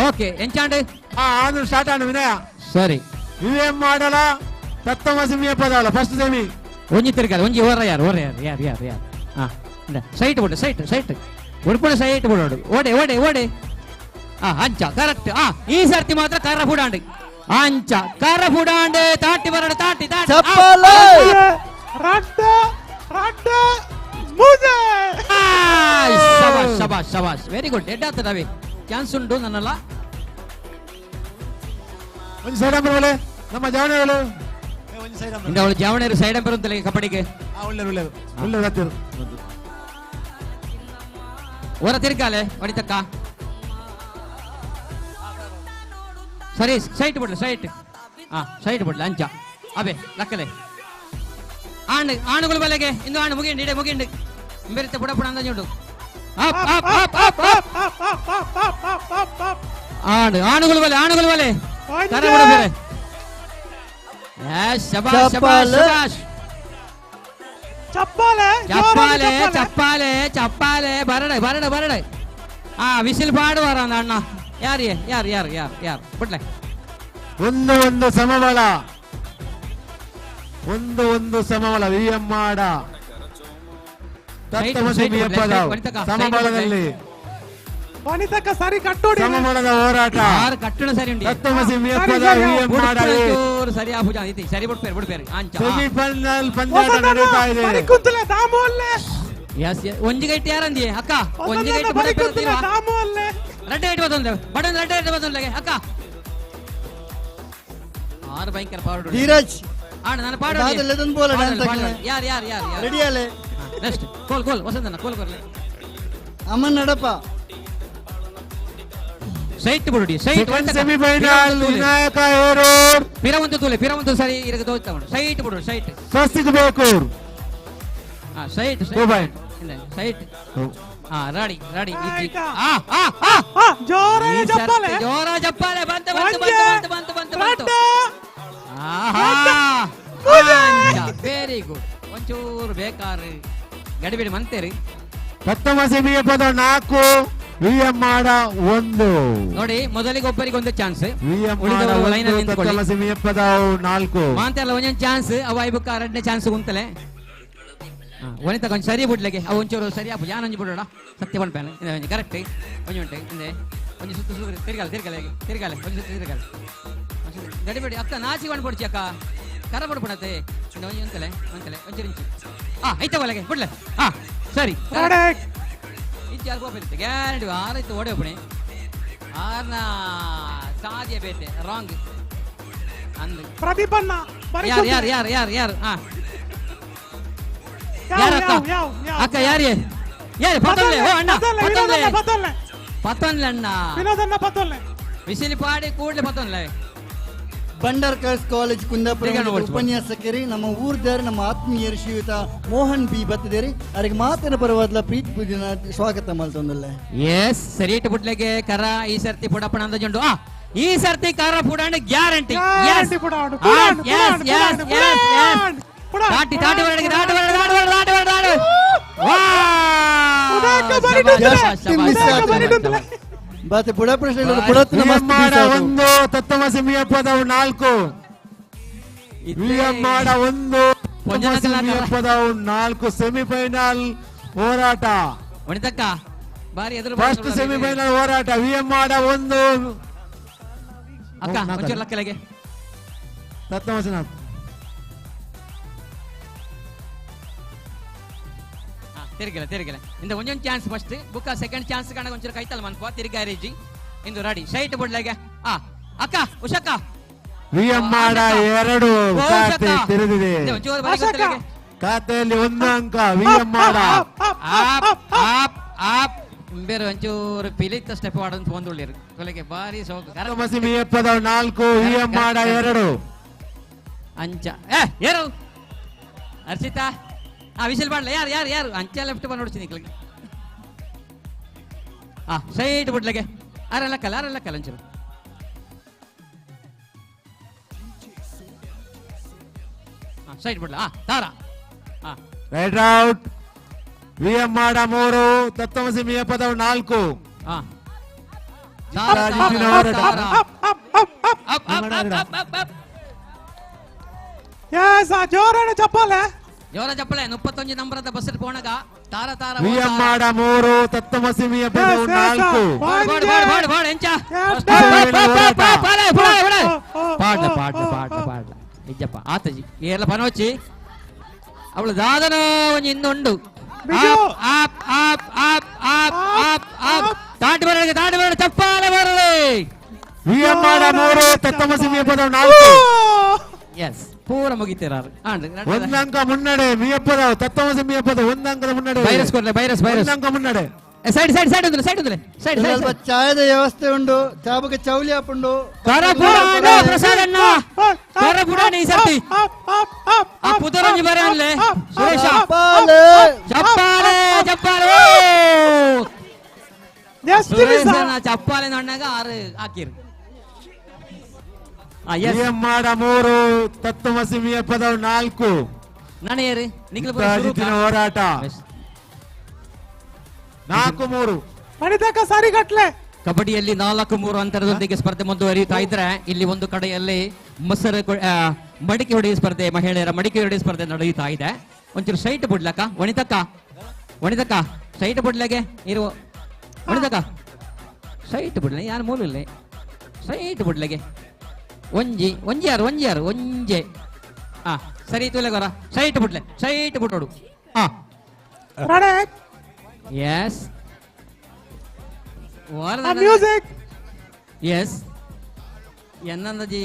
ಓಕೆ ಎಂಚಾಂಡ್ ಆಂಧ್ರ ಸ್ಟಾರ್ಟ್ ಆಂಡ್ ವಿನಯ ಸರಿ ವಿಎಂ ಮಾಡಲ ತತ್ತಮಸಿ ಮಿಯಪ್ಪದಾವಲ್ಲ ಫಸ್ಟ್ ಸೆಮಿ ಒಂಜಿ ತಿರ್ಗಾಲ ಒಂಜಿ ಓರ ಯಾರು ಸೈಟ್ ಬಿಡು ಸೈಟ್ ಉಡ್ಪುಣ ಸೈಟ್ ಬಿಡೋಡು ಓಡೆ ಅಂಚ ಕರೆಕ್ಟ್ ಈ ಸರ್ತಿ ಮಾತ್ರ ಕರ್ರ ಬುಡಾಂಡ್ ಅಂಚ ಕರ್ರ ಬುಡಾಂಡ್ ತಾಟಿ ಬರಡು ತಾಟಿ ಶಬಾಷ್ ವೆರಿ ಗುಡ್ ಎಡ್ ಆಗ್ತದೆ ಅವಿ ಚಾನ್ಸ್ ಉಂಟು ನನ್ನಲ್ಲ ಒಂದು ಸೈಡ್ ಅಂಬರ್ ನಮ್ಮ ಜಾವಣಿಗಳು ಅವಳು ಜಾವಣಿಯರು ಸೈಡ್ ಅಂಬರ್ ಅಂತಲ್ಲ ಕಬಡ್ಡಿಗೆ ಒಳ್ಳೆ ಓರ ತಿರ್ಗಾಲೆ ಹೊಡಿತಕ್ಕ ಸರಿ ಸೈಟ್ ಬಿಡ್ಲೆ ಸೈಟ್ ಬಿಡ್ಲೆ ಅಂಚ ಅಬೆ ಲಕ್ಕಲೆ ಆಣುಗಳು ಬಲೆಗೆ ಇಂದು ಆಣು ಮುಗಿಂಡು ಬೆರಿತ ಬುಡಪುಡ ಅಂದಾಜುಂಡು ಆಣುಗಳು ಬಲೆ ತರ ಬಿಡ ಶಬಾಷ್ ಚಪ್ಪಾಲೆ ಬರಡೆ ವಿಸಿಲ್ ಪಾಡುವಾರ ಅಣ್ಣ ಯಾರು ಬಿಡ್ಲೆ ಒಂದು ಸಮಬಲ ವಿಎಮ್ಮಾಡ ಸಮಬಲದಲ್ಲಿ ವನಿತಕ ಸರಿ ಕಟ್ಟೋಡಿ ಸಮಬಲದ ಹೋರಾಟ ಕಟ್ಟಣ ಸರಿ ಉಂಟು ತತ್ತಮಸಿ ಮಿಯಪ್ಪದ ವಿಎಮ್ಮಾಡ ಸರಿ ಆಪುಜಾ ಐತಿ ಸರಿ ಬಿಡ್ಬೇರು ಸೆಮಿಫೈನಲ್ ಪಂದ್ಯಾಟ ನಡೀತಾ ಇದೆ ಒಂಜಿ ಗೈಟ್ ಯಾರಂದಿ ಅಕ್ಕ ಒಂಜಿ ಗೈಟ್ ರೆಡ್ ಗೈಟ್ ಬಡನ್ ರೆಡ್ ಗೈಟ್ ಬಂದೊಂದ್ಲೆಗೆ ಅಕ್ಕ ಆರು ಭಯಂಕರ ಪಾಡು ಧೀರಜ್ ನಾನು ಪಾಡು ಯಾರು ರೆಡಿ ಅಲೆ ನೆಕ್ಸ್ಟ್ ಕೋಲ್ ವಸಂತನ ಕೋಲ್ ಕೊರ್ಲೆ ಅಮ್ಮನ್ ನಡಪ್ಪ ಸೈಟ್ ಬಿಡಿ ಸೈಟ್ ಸೆಮಿಫೈನಲ್ ವಿನಾಯಕ ಹೇರೂರ್ ಪಿರವಂತು ಸರಿ ಇರಗ ದೋಚ್ತವನು ಸೈಟ್ ಬಿಡು ಸೈಟ್ ಸ್ವಸ್ತಿಕ್ ಬೇಕೂರ್ ಸೈಟ್ ರೆಡಿ ಜೋರ ಜಪ್ಪಾಲೆ ಬಂತು ವೆರಿ ಗುಡ್ ಒಂಚೂರು ಬೇಕಾರಿ ಗಡಿಬಿಡಿ ಮಂತೇರಿ ತತ್ತಮಸಿ ಮಿಯಪ್ಪದ 4 ವಿಎಮ್ಮಾಡ 1 ನೋಡಿ ಮೊದಲಿಗೆ ಒಬ್ಬರಿಗೆ ಒಂದು ಚಾನ್ಸ್ ತತ್ತಮಸಿ ಮಿಯಪ್ಪದ 4 ಮಾಂತೆಲ್ಲ ಒಂದೊಂದು ಚಾನ್ಸ್ ಅವ ಐಬಕ್ಕ 2ನೇ ಚಾನ್ಸ್ ಉಂತಲೆ ವನಿತ ಕೊಂಚ ಸರಿ ಬಿಡ್ಲಿಕ್ಕೆ ಅವು ಒಂಚೂರು ಸರಿ ಆಪು ಯಾನೊಂಜಿ ಬಿಡೋಣ ಸತ್ಯ ಬಂದ್ಪೇನೆ ಕರೆಕ್ಟ್ ಒಂಜಿ ಉಂಟು ಹಿಂದೆ ಒಂಜಿ ಸುತ್ತು ತಿರ್ಗಾಲೆ ಒಂಜಿ ಸುತ್ತು ತಿರ್ಗಾಲೆ ಗಡಿಬೇಡಿ ಅಕ್ಕ ನಾಚಿ ಬಂದು ಬಿಡ್ಚಿ ಅಕ್ಕ ಕರ ಪಡ್ಬಿಡತ್ತೆ ಒಂಚಲೆ ಒಂಚೂರು ಇಂಚು ಐತೆ ಒಳಗೆ ಬಿಡ್ಲೆ ಸರಿ ಇಂಚು ಯಾರು ಬೋಪಿರುತ್ತೆ ಗ್ಯಾರಂಟಿ ಆರೈತು ಓಡೆ ಒಬ್ಬಣೆ ಆರ್ನ ಸಾಧ್ಯ ಬೇತೆ ರಾಂಗ್ ಅಂದು ಪ್ರದೀಪಣ್ಣ ಯಾರು ಯಾರು ಯಾರು ಯಾರು ಯಾರು ಯಾರು ಅಕ್ಕ ಯಾರು ಯಾರು ಪತ್ತೊಂದ್ಲೆ ಓ ಅಣ್ಣ ಪತ್ತೊಂದ್ಲೆ ಅಣ್ಣ ವಿನೋದಣ್ಣ ಪತ್ತೊಂದ್ಲೆ ವಿಸಿಲಿ ಪಾಡಿ ಕೂಡ್ಲೆ ಪತ್ತೊಂದ್ಲೆ ಬಂಡಾರ್ ಗರ್ಲ್ಸ್ ಕಾಲೇಜ್ ಕುಂದಾಪುರ ಉಪನ್ಯಾಸಕರಿ ನಮ್ಮ ಊರ್ದಾರಿ ನಮ್ಮ ಆತ್ಮೀಯರು ಶ್ರೀಯುತ ಮೋಹನ್ ಬಿ ಬತ್ತಿದೇರಿ ಅವರಿಗೆ ಮಾತಿನ ಪರವಾದ ಪ್ರೀತಿ ಪೂಜನ ಸ್ವಾಗತ ಮಲ್ತೊಂದಲ್ಲ ಎಸ್ ಸರಿ ಇಟ್ಟು ಬಿಡ್ಲೆಗೆ ಕರ ಈ ಸರ್ತಿ ಪುಡಪ್ಪಣ ಅಂತ ಜಂಡು ಈ ಸರ್ತಿ ಕರ ಪುಡಾಂಡ ಗ್ಯಾರಂಟಿ ತಾಟಿ ತಾಟಿ ಒಳಗೆ ದಾಟಿ ಬಾತೆ ಬುಡ ಪ್ರಶ್ನೆ ಬುಡತ್ತಿನ ಒಂದು ತತ್ವಮಸಿ ಮಿಯಪ್ಪದವು 4 ವಿಎಂಆಡ 1 ಮಿಯಪ್ಪದವು 4 ಸೆಮಿಫೈನಲ್ ಹೋರಾಟ ಒಣಿತಕ್ಕ ಬಾರಿ ಎದುರು ಫಸ್ಟ್ ಸೆಮಿಫೈನಲ್ ಹೋರಾಟ ವಿಎಂಆಡ 1 ಅಕ್ಕ ಒಂಚೂರು ಲಕ್ಕಲೆಗೆ ತತ್ವಮಸಿ 4 ತಿರುಗಿಲ್ಲ ಇಂದ ಒಂದೊಂದು ಚಾನ್ಸ್ ಫಸ್ಟ್ ಬುಕ್ಕ ಸೆಕೆಂಡ್ ಚಾನ್ಸ್ ಕಾಣ ಒಂಚೂರು ಕೈತಲ್ಲ ಮನ್ಕೋ ತಿರುಗಾರೇಜಿ ಇಂದು ರೆಡಿ ಶೈಟ್ ಬಿಡ್ಲಾಗೆ ಅಕ್ಕ ಉಷಕ್ಕ ವಿಎಂಆಡ 2 ಖಾತೆ ತೆರೆದಿದೆ ಖಾತೆಯಲ್ಲಿ 1 ಅಂಕ ವಿಎಂಆಡ ಬೇರೆ ಒಂಚೂರು ಪಿಲಿತ ಸ್ಟೆಪ್ ಆಡಂತ ಒಂದುಳ್ಳಿರು ಕೊಲೆಗೆ ಬಾರಿ ಸೋಕ ತತ್ವಮಸಿ ಮಿಯಪ್ಪದವು 4 ವಿಎಂಆಡ 2 ಅಂಚ ಯಾರು ಹರ್ಷಿತಾ ವಿಶಲ್ ಬಾಡ್ಲ ಯಾರು ಅಂಚ ಲೆಫ್ಟ್ ಬಂದು ನೋಡ್ತೀನಿ ನಿಕ್ಲಿಗೆ ಸೈಡ್ ಬಿಡ್ಲಗೆ ಅರೆಲ್ಲ ಕಲ್ಲ ಒಂಚೂರು ಸೈಡ್ ಬಿಡ್ಲ ತಾರ ರೈಟ್ ಔಟ್ ವಿಎಂಆಡ 3 ತತ್ವಮಸಿ ಮಿಯಪ್ಪದವು 4 ಜೋರಾன ಚಪ್ಪಾಳೆ ಜೋರ ಚಪ್ಪಳೆ 31 ನಂಬರದ ಬಸ್ ಪೋಣಗ ತಾರ ವಿಎಂಆಡ 3 ತತ್ವಮಸಿ ಮಿಯಪ್ಪದವು 4 ಬಾಡ್ ಎಂಚ ಪಾಡ್ಲ ಇಜ್ಜಪ್ಪ ಆತಜಿ ಏರ್ಲ ಪನೋಚಿ ಅವಳು ದಾದನ ಒಂಜಿ ಇನ್ನೊಂಡು ತಾಟಿ ಬರಲಿ ಚಪ್ಪಾಳೆ ಬರಲಿ ವಿಎಂಆಡ 3 ತತ್ವಮಸಿ ಮಿಯಪ್ಪದವು 4 ಎಸ್ ಪೂರ ಮುಗಿತೀರಾರು 1 ಅಂಕ ಮುನ್ನಡೆ ಮಿಯಪ್ಪದವು ತತ್ವಮಸಿ ಮಿಯಪ್ಪದವು 1 ಅಂಕದ ಮುನ್ನಡೆ ವೈರಸ್ 1 ಅಂಕ ಮುನ್ನಡೆ ಸೈಡ್ ಚಾಯದ ವ್ಯವಸ್ಥೆ ಉಂಡು ಚಾಬಕ ಚೌಲಿ ಹಾಪುಂಡು ಪ್ರಸಾದಣ್ಣ ಈ ಸರ್ತಿ ಪುದರಂಜಿ ಬರ ಅಲ್ಲೇ ಸುರೇಶ ಚಪ್ಪಾಲೆ ನಣ್ಣಾಗ 6 ಹಾಕಿರು ವಿಎಂಆಡ 3 ತತ್ವಮಸಿ ಮಿಯಪ್ಪದವು 4 ನಾನೇರಿ ಹೋರಾಟ 4-3 ಮಣಿತಕ್ಕ ಸಾರಿ ಗಟ್ಲೆ ಕಬಡ್ಡಿಯಲ್ಲಿ 4-3 ಅಂತರದೊಂದಿಗೆ ಸ್ಪರ್ಧೆ ಮುಂದುವರಿಯುತ್ತಾ ಇದ್ರೆ ಇಲ್ಲಿ ಒಂದು ಕಡೆಯಲ್ಲಿ ಮಡಿಕೆ ಹೊಡೆಯುವ ಸ್ಪರ್ಧೆ ಮಹಿಳೆಯರ ಮಡಿಕೆ ಹೊಡೆಯುವ ಸ್ಪರ್ಧೆ ನಡೆಯುತ್ತಾ ಇದೆ ಒಂಚೂರು ಸೈಟ್ ಬಿಡ್ಲಕ್ಕ ಒಣಿತಕ್ಕ ಸೈಟ್ ಬಿಡ್ಲಗೆ ಇರುವ ಒಣಿತಕ್ಕ ಸೈಟ್ ಬಿಡ್ಲೆ ಯಾರು ಮೂಲ ಇಲ್ಲ ಸೈಟ್ ಬಿಡ್ಲಗೆ ಒಂಜೆ ಸರಿ ತುಲೆಗೋರ ಸೈಟ್ ಬಿಟ್ನೋಡು ಎಸ್ ಮ್ಯೂಸಿಕ್ ಎಸ್ ಎನ್ನಂದಜಿ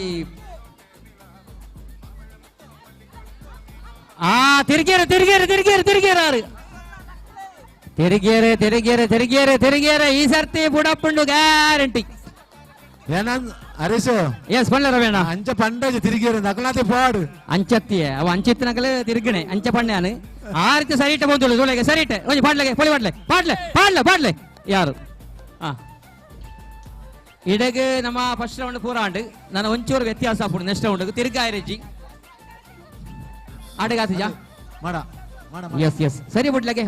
ತಿರುಗೇರೆ ಈ ಸರ್ತಿ ಬುಡಪ್ಪುಂಡು ಗ್ಯಾರಂಟಿ ಹರೀಶ್ ಎಸ್ ಪಂಡ ರವೇಣ ಅಂಚ ಪಂಡಜಿ ತಿರುಗೇರೆ ನಕಲಾತೆ ಪಾಡು ಅಂಚತ್ತಿಯ ಅವ ಅಂಚಿತ್ತಿನಕಲೆ ತಿರುಗಣೆ ಅಂಚ ಪಂಡ್ಯಾನು ಆ ರೀತಿ ಸರಿಟ ಬಂದು ಸೋಲೆಗೆ ಸರಿಟ ಒಂಜಿ ಪಾಡ್ಲೆ ಯಾರು ಇಡೆಗೆ ನಮ್ಮ ಫಸ್ಟ್ ರೌಂಡ್ ಪೂರಾಂಡ್ ನನ್ನ ಒಂಚೂರು ವ್ಯತ್ಯಾಸ ಆಪುಡು ನೆಕ್ಸ್ಟ್ ರೌಂಡ್ ತಿರುಗಾಯಿರೆಜ್ಜಿ ಆಟಗಾತಿಜ ಎಸ್ ಸರಿ ಬಿಡ್ಲಗೆ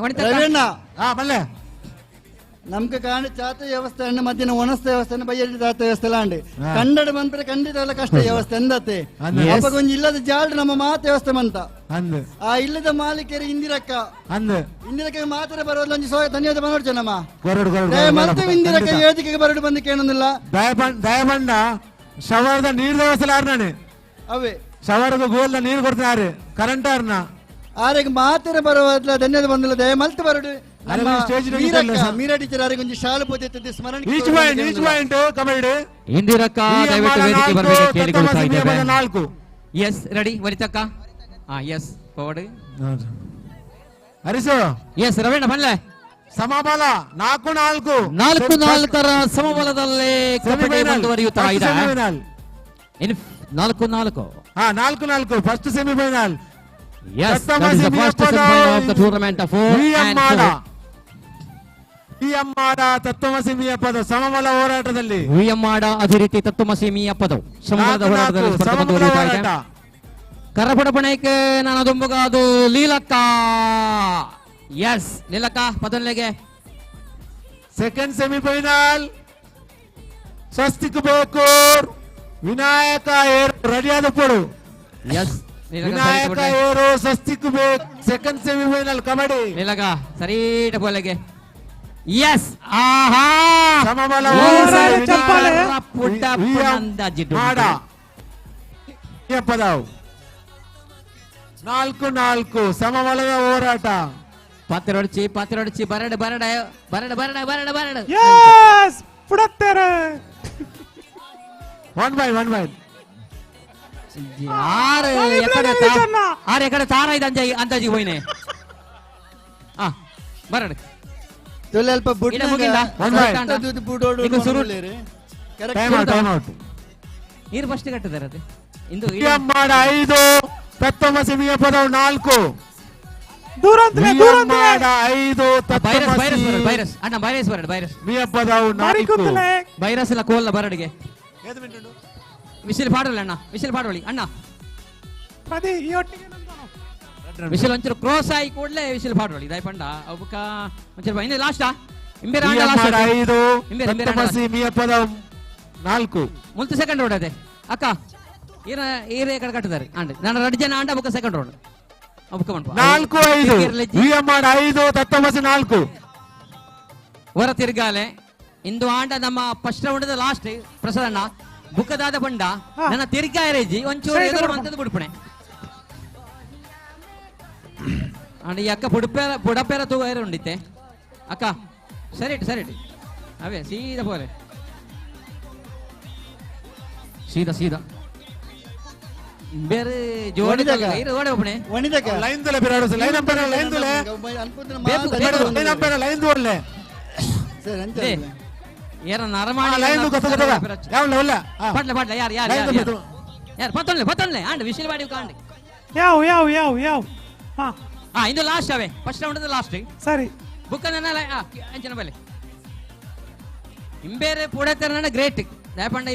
ಮಲ್ಲೆ ನಮ್ಗೆ ಕಾಣ ಚಾತ ವ್ಯವಸ್ಥೆ ಅಣ್ಣ ಮಧ್ಯಾಹ್ನ ಒಣಸ್ತ ವ್ಯವಸ್ಥೆ ಬಯ್ಯಡಿ ಚಾತ ವ್ಯವಸ್ಥೆ ಎಲ್ಲ ಅಂಡೆ ಕನ್ನಡ ಬಂದ್ರೆ ಖಂಡಿತ ಎಲ್ಲ ಕಷ್ಟ ವ್ಯವಸ್ಥೆ ಎಂದತೆ ಅಪ್ಪ ಕೊಂಚ ಇಲ್ಲದ ಜಾಲ್ಡ್ ನಮ್ಮ ಮಾತು ವ್ಯವಸ್ಥೆ ಮಂತ ಆ ಇಲ್ಲದ ಮಾಲೀಕರು ಇಂದಿರಕ್ಕೆ ಮಾತ್ರ ಬರೋಲ್ಲ ಧನ್ಯವಾದ ಬಂದೋಡ್ಚ ನಮ್ಮ ಮತ್ತೆ ಇಂದಿರಕ್ಕೆ ವೇದಿಕೆಗೆ ಬರೋದು ಬಂದು ಕೇಳೋದಿಲ್ಲ ದಯಬಂಡ ಶವರದ ನೀರು ವ್ಯವಸ್ಥೆ ಅವೇ ಶವರ್ಗೂ ಗೋಲ್ನ ನೀರು ಕೊಡ್ತಾರೆ ಕರೆಂಟರ್ನ ಆರೆಗೆ ಮಾತಿನ ಬರುವಲ್ಲ ಧನ್ಯದ ಬಂದಿಲ್ಲ ದಯ ಮಲ್ತು ಬರಡು ಆರೆಗೆ ಸ್ಟೇಜ್ ಮೀರಾ ಟೀಚರ್ ಆರೆಗೆ ಒಂದು ಶಾಲೆ ಪೋತೆ ಸ್ಮರಣೆ ಈಚ್ ಪಾಯಿಂಟ್ ಕಬಡ್ಡಿ ಇಂದಿರಕ್ಕ ದಯವಿಟ್ಟು ವೇದಿಕೆ ಬರಬೇಕು ಕೇಳಿಕೊಳ್ತಾ ಇದ್ದೇವೆ 4 ಎಸ್ ರೆಡಿ ವನಿತಕ್ಕ ಎಸ್ ಫಾರ್ವರ್ಡ್ ಹರಿಸು ಎಸ್ ರವೀಣ ಬನ್ಲೆ ಸಮಬಲ 4-4 4-4 ಸಮಬಲದಲ್ಲಿ ಕಬಡ್ಡಿ ಮುಂದುವರಿಯುತ್ತಾ ಇದೆ ಇನ್ನು 4-4 4-4 first semifinal Yes, that is the first semi-final of the tournament of 4 ವಿಎಂಆಡ ತತ್ವಮಸಿಮಿಯ ಪದ ಸಮಬಲ ಹೋರಾಟದಲ್ಲಿ ವಿಎಂಆಡ ಅದೇ ರೀತಿ ತತ್ವಮಸಿಮಿಯ ಪದ ಸಮಬಲದ ಹೋರಾಟದಲ್ಲಿ ಸ್ಪರ್ಧೆ ಮುಂದುವರಿಯುತ್ತಾ ಇದೆ. ಕರಪಡ ಪಣಕ್ಕೆ ನಾನು ದುಂಬುಗಾದು ಲೀಲಕ್ಕ ಎಸ್ ಲೀಲಕ್ಕ ಪದಲ್ಲಿಗೆ ಸೆಕೆಂಡ್ ಸೆಮಿಫೈನಲ್ ಸ್ವಸ್ತಿಕ್ ಬೇಕೂರ್ ವಿನಾಯಕ ರೆಡಿಯಾದ ಪಡು ಎಸ್ ವಿನಾಯಕ ಏರು ಸ್ವಸ್ತಿಕ್ ಬೇಕು ಸೆಕೆಂಡ್ ಸೆಮಿಫೈನಲ್ ಕಬಡ್ಡಿ ಲೀಲಕ್ಕ ಸರೀಟ ಬೋಲೆಗೆ ಎಸ್ ಆಹಾ ಸಮಬಲ ಪುಟ್ಟ ಅಂದಾಜಿಟ್ಟು ಪದವು 4-4 ಸಮಬಲದ ಹೋರಾಟ ಪಾತಿರೊಡಚಿ ಬರಡ ಪುಡತ್ತೇರೆ 1-1 ಆರು ಎಕಡೆ ತಾರ ಇದೆ ಅಂದಾಜಿ ಹೋಯ್ನೆ ಬರಡ ಸ್ವಲ್ಪ ನೀರು ಫಸ್ಟ್ ಕಟ್ಟಿದ್ದಾರೆ ಅದು ಇಂದು 5 ತತ್ವಮಸಿಮಿಯ ಪದವು 4 ವೈರಸ್ ಅಣ್ಣ ವೈರಸ್ ಬರಡು ವೈರಸ್ ಪದವು 4 ವೈರಸ್ ಇಲ್ಲ ಕೋಲ್ನ ಬರಡಿಗೆ ವಿಸಿಲ್ ಪಾಡೋಳಿ ಅಣ್ಣ ವಿಸಿಲ್ ಪಾಡೋಳಿ ಅಣ್ಣ ವಿಸಿಲ್ ಒಂಚೂರು ಕ್ರಾಸ್ ಆಗಿ ಕೂಡಲೇ ವಿಸಿಲ್ ಪಾಡೋಳಿ ದಯಪಂಡ ಅವಕ್ಕ ಒಂಚೂರು ಇನ್ನು ಲಾಸ್ಟಾ ಇಂಬೇರ 5 ಪದವು 4 ಮುಲ್ತು ಸೆಕೆಂಡ್ ರೋಡ್ ಅದೇ ಅಕ್ಕ ಈರ ಕಡೆ ಕಟ್ಟಿದ್ದಾರೆ ಅಂಡ್ ನಾನು 2 ಜನ ಅಂಡ ಬುಕ್ಕ ಸೆಕೆಂಡ್ ರೋಡ್ 4-5 ತತ್ವಮಸಿ 4 ಹೊರ ತಿರ್ಗಾಲೆ ಇಂದು ಆಂಡ ನಮ್ಮ ಫಸ್ಟ್ ರೌಂಡ್ ಲಾಸ್ಟ್ ಪ್ರಸಾದಣ್ಣ ಬುಕ್ಕದಾದ ಬಂಡ ನನ್ನ ತಿರ್ಗಾಯರೇಜಿ ಒಂಚೂರು ಎದುರು ಅಂತದ್ದು ಬಿಡ್ಪಣೆ ಅಂಡ್ ಈ ಅಕ್ಕ ಬುಡಪೇರ ತೂಗಾರ ಉಂಡಿತ್ತೆ ಅಕ್ಕ ಸರಿ ಅವೇ ಸೀದಾ ಪೋಲೆ ಸೀದಾ ಬೇರೆ ಜೋಡಿ ಓಡೆ ಒಬ್ಬನೇ ಲೈನ್ ತುಲೆ ಬಿರಾಡು ಲೈನ್ ಅಂಪೇರ ಲೈನ್ ತುಲೆ ಲೈನ್ ಅಂಪೇರ ಲೈನ್ ತುಲೆ ಏರ ನರಮಾಣ ಲೈನ್ ಗೊತ್ತ ಯಾವಲ್ಲ ಪಡ್ಲೆ ಯಾರು ಪತ್ತೊಂಡ್ಲೆ ಆಂಡ್ ವಿಶಿಲ್ ಬಾಡಿ ಕಾಂಡ್ ಯಾವ ಇಂದು ಲಾಸ್ಟ್ ಅವೇ ಫಸ್ಟ್ ರೌಂಡ್ ಲಾಸ್ಟ್ ಸರಿ ಬುಕ್ ಅಂಚನ ಬಲೆ ಇಂಬೇರೆ ಪೂಡತರ ಗ್ರೇಟ್ ದಯಪಂಡ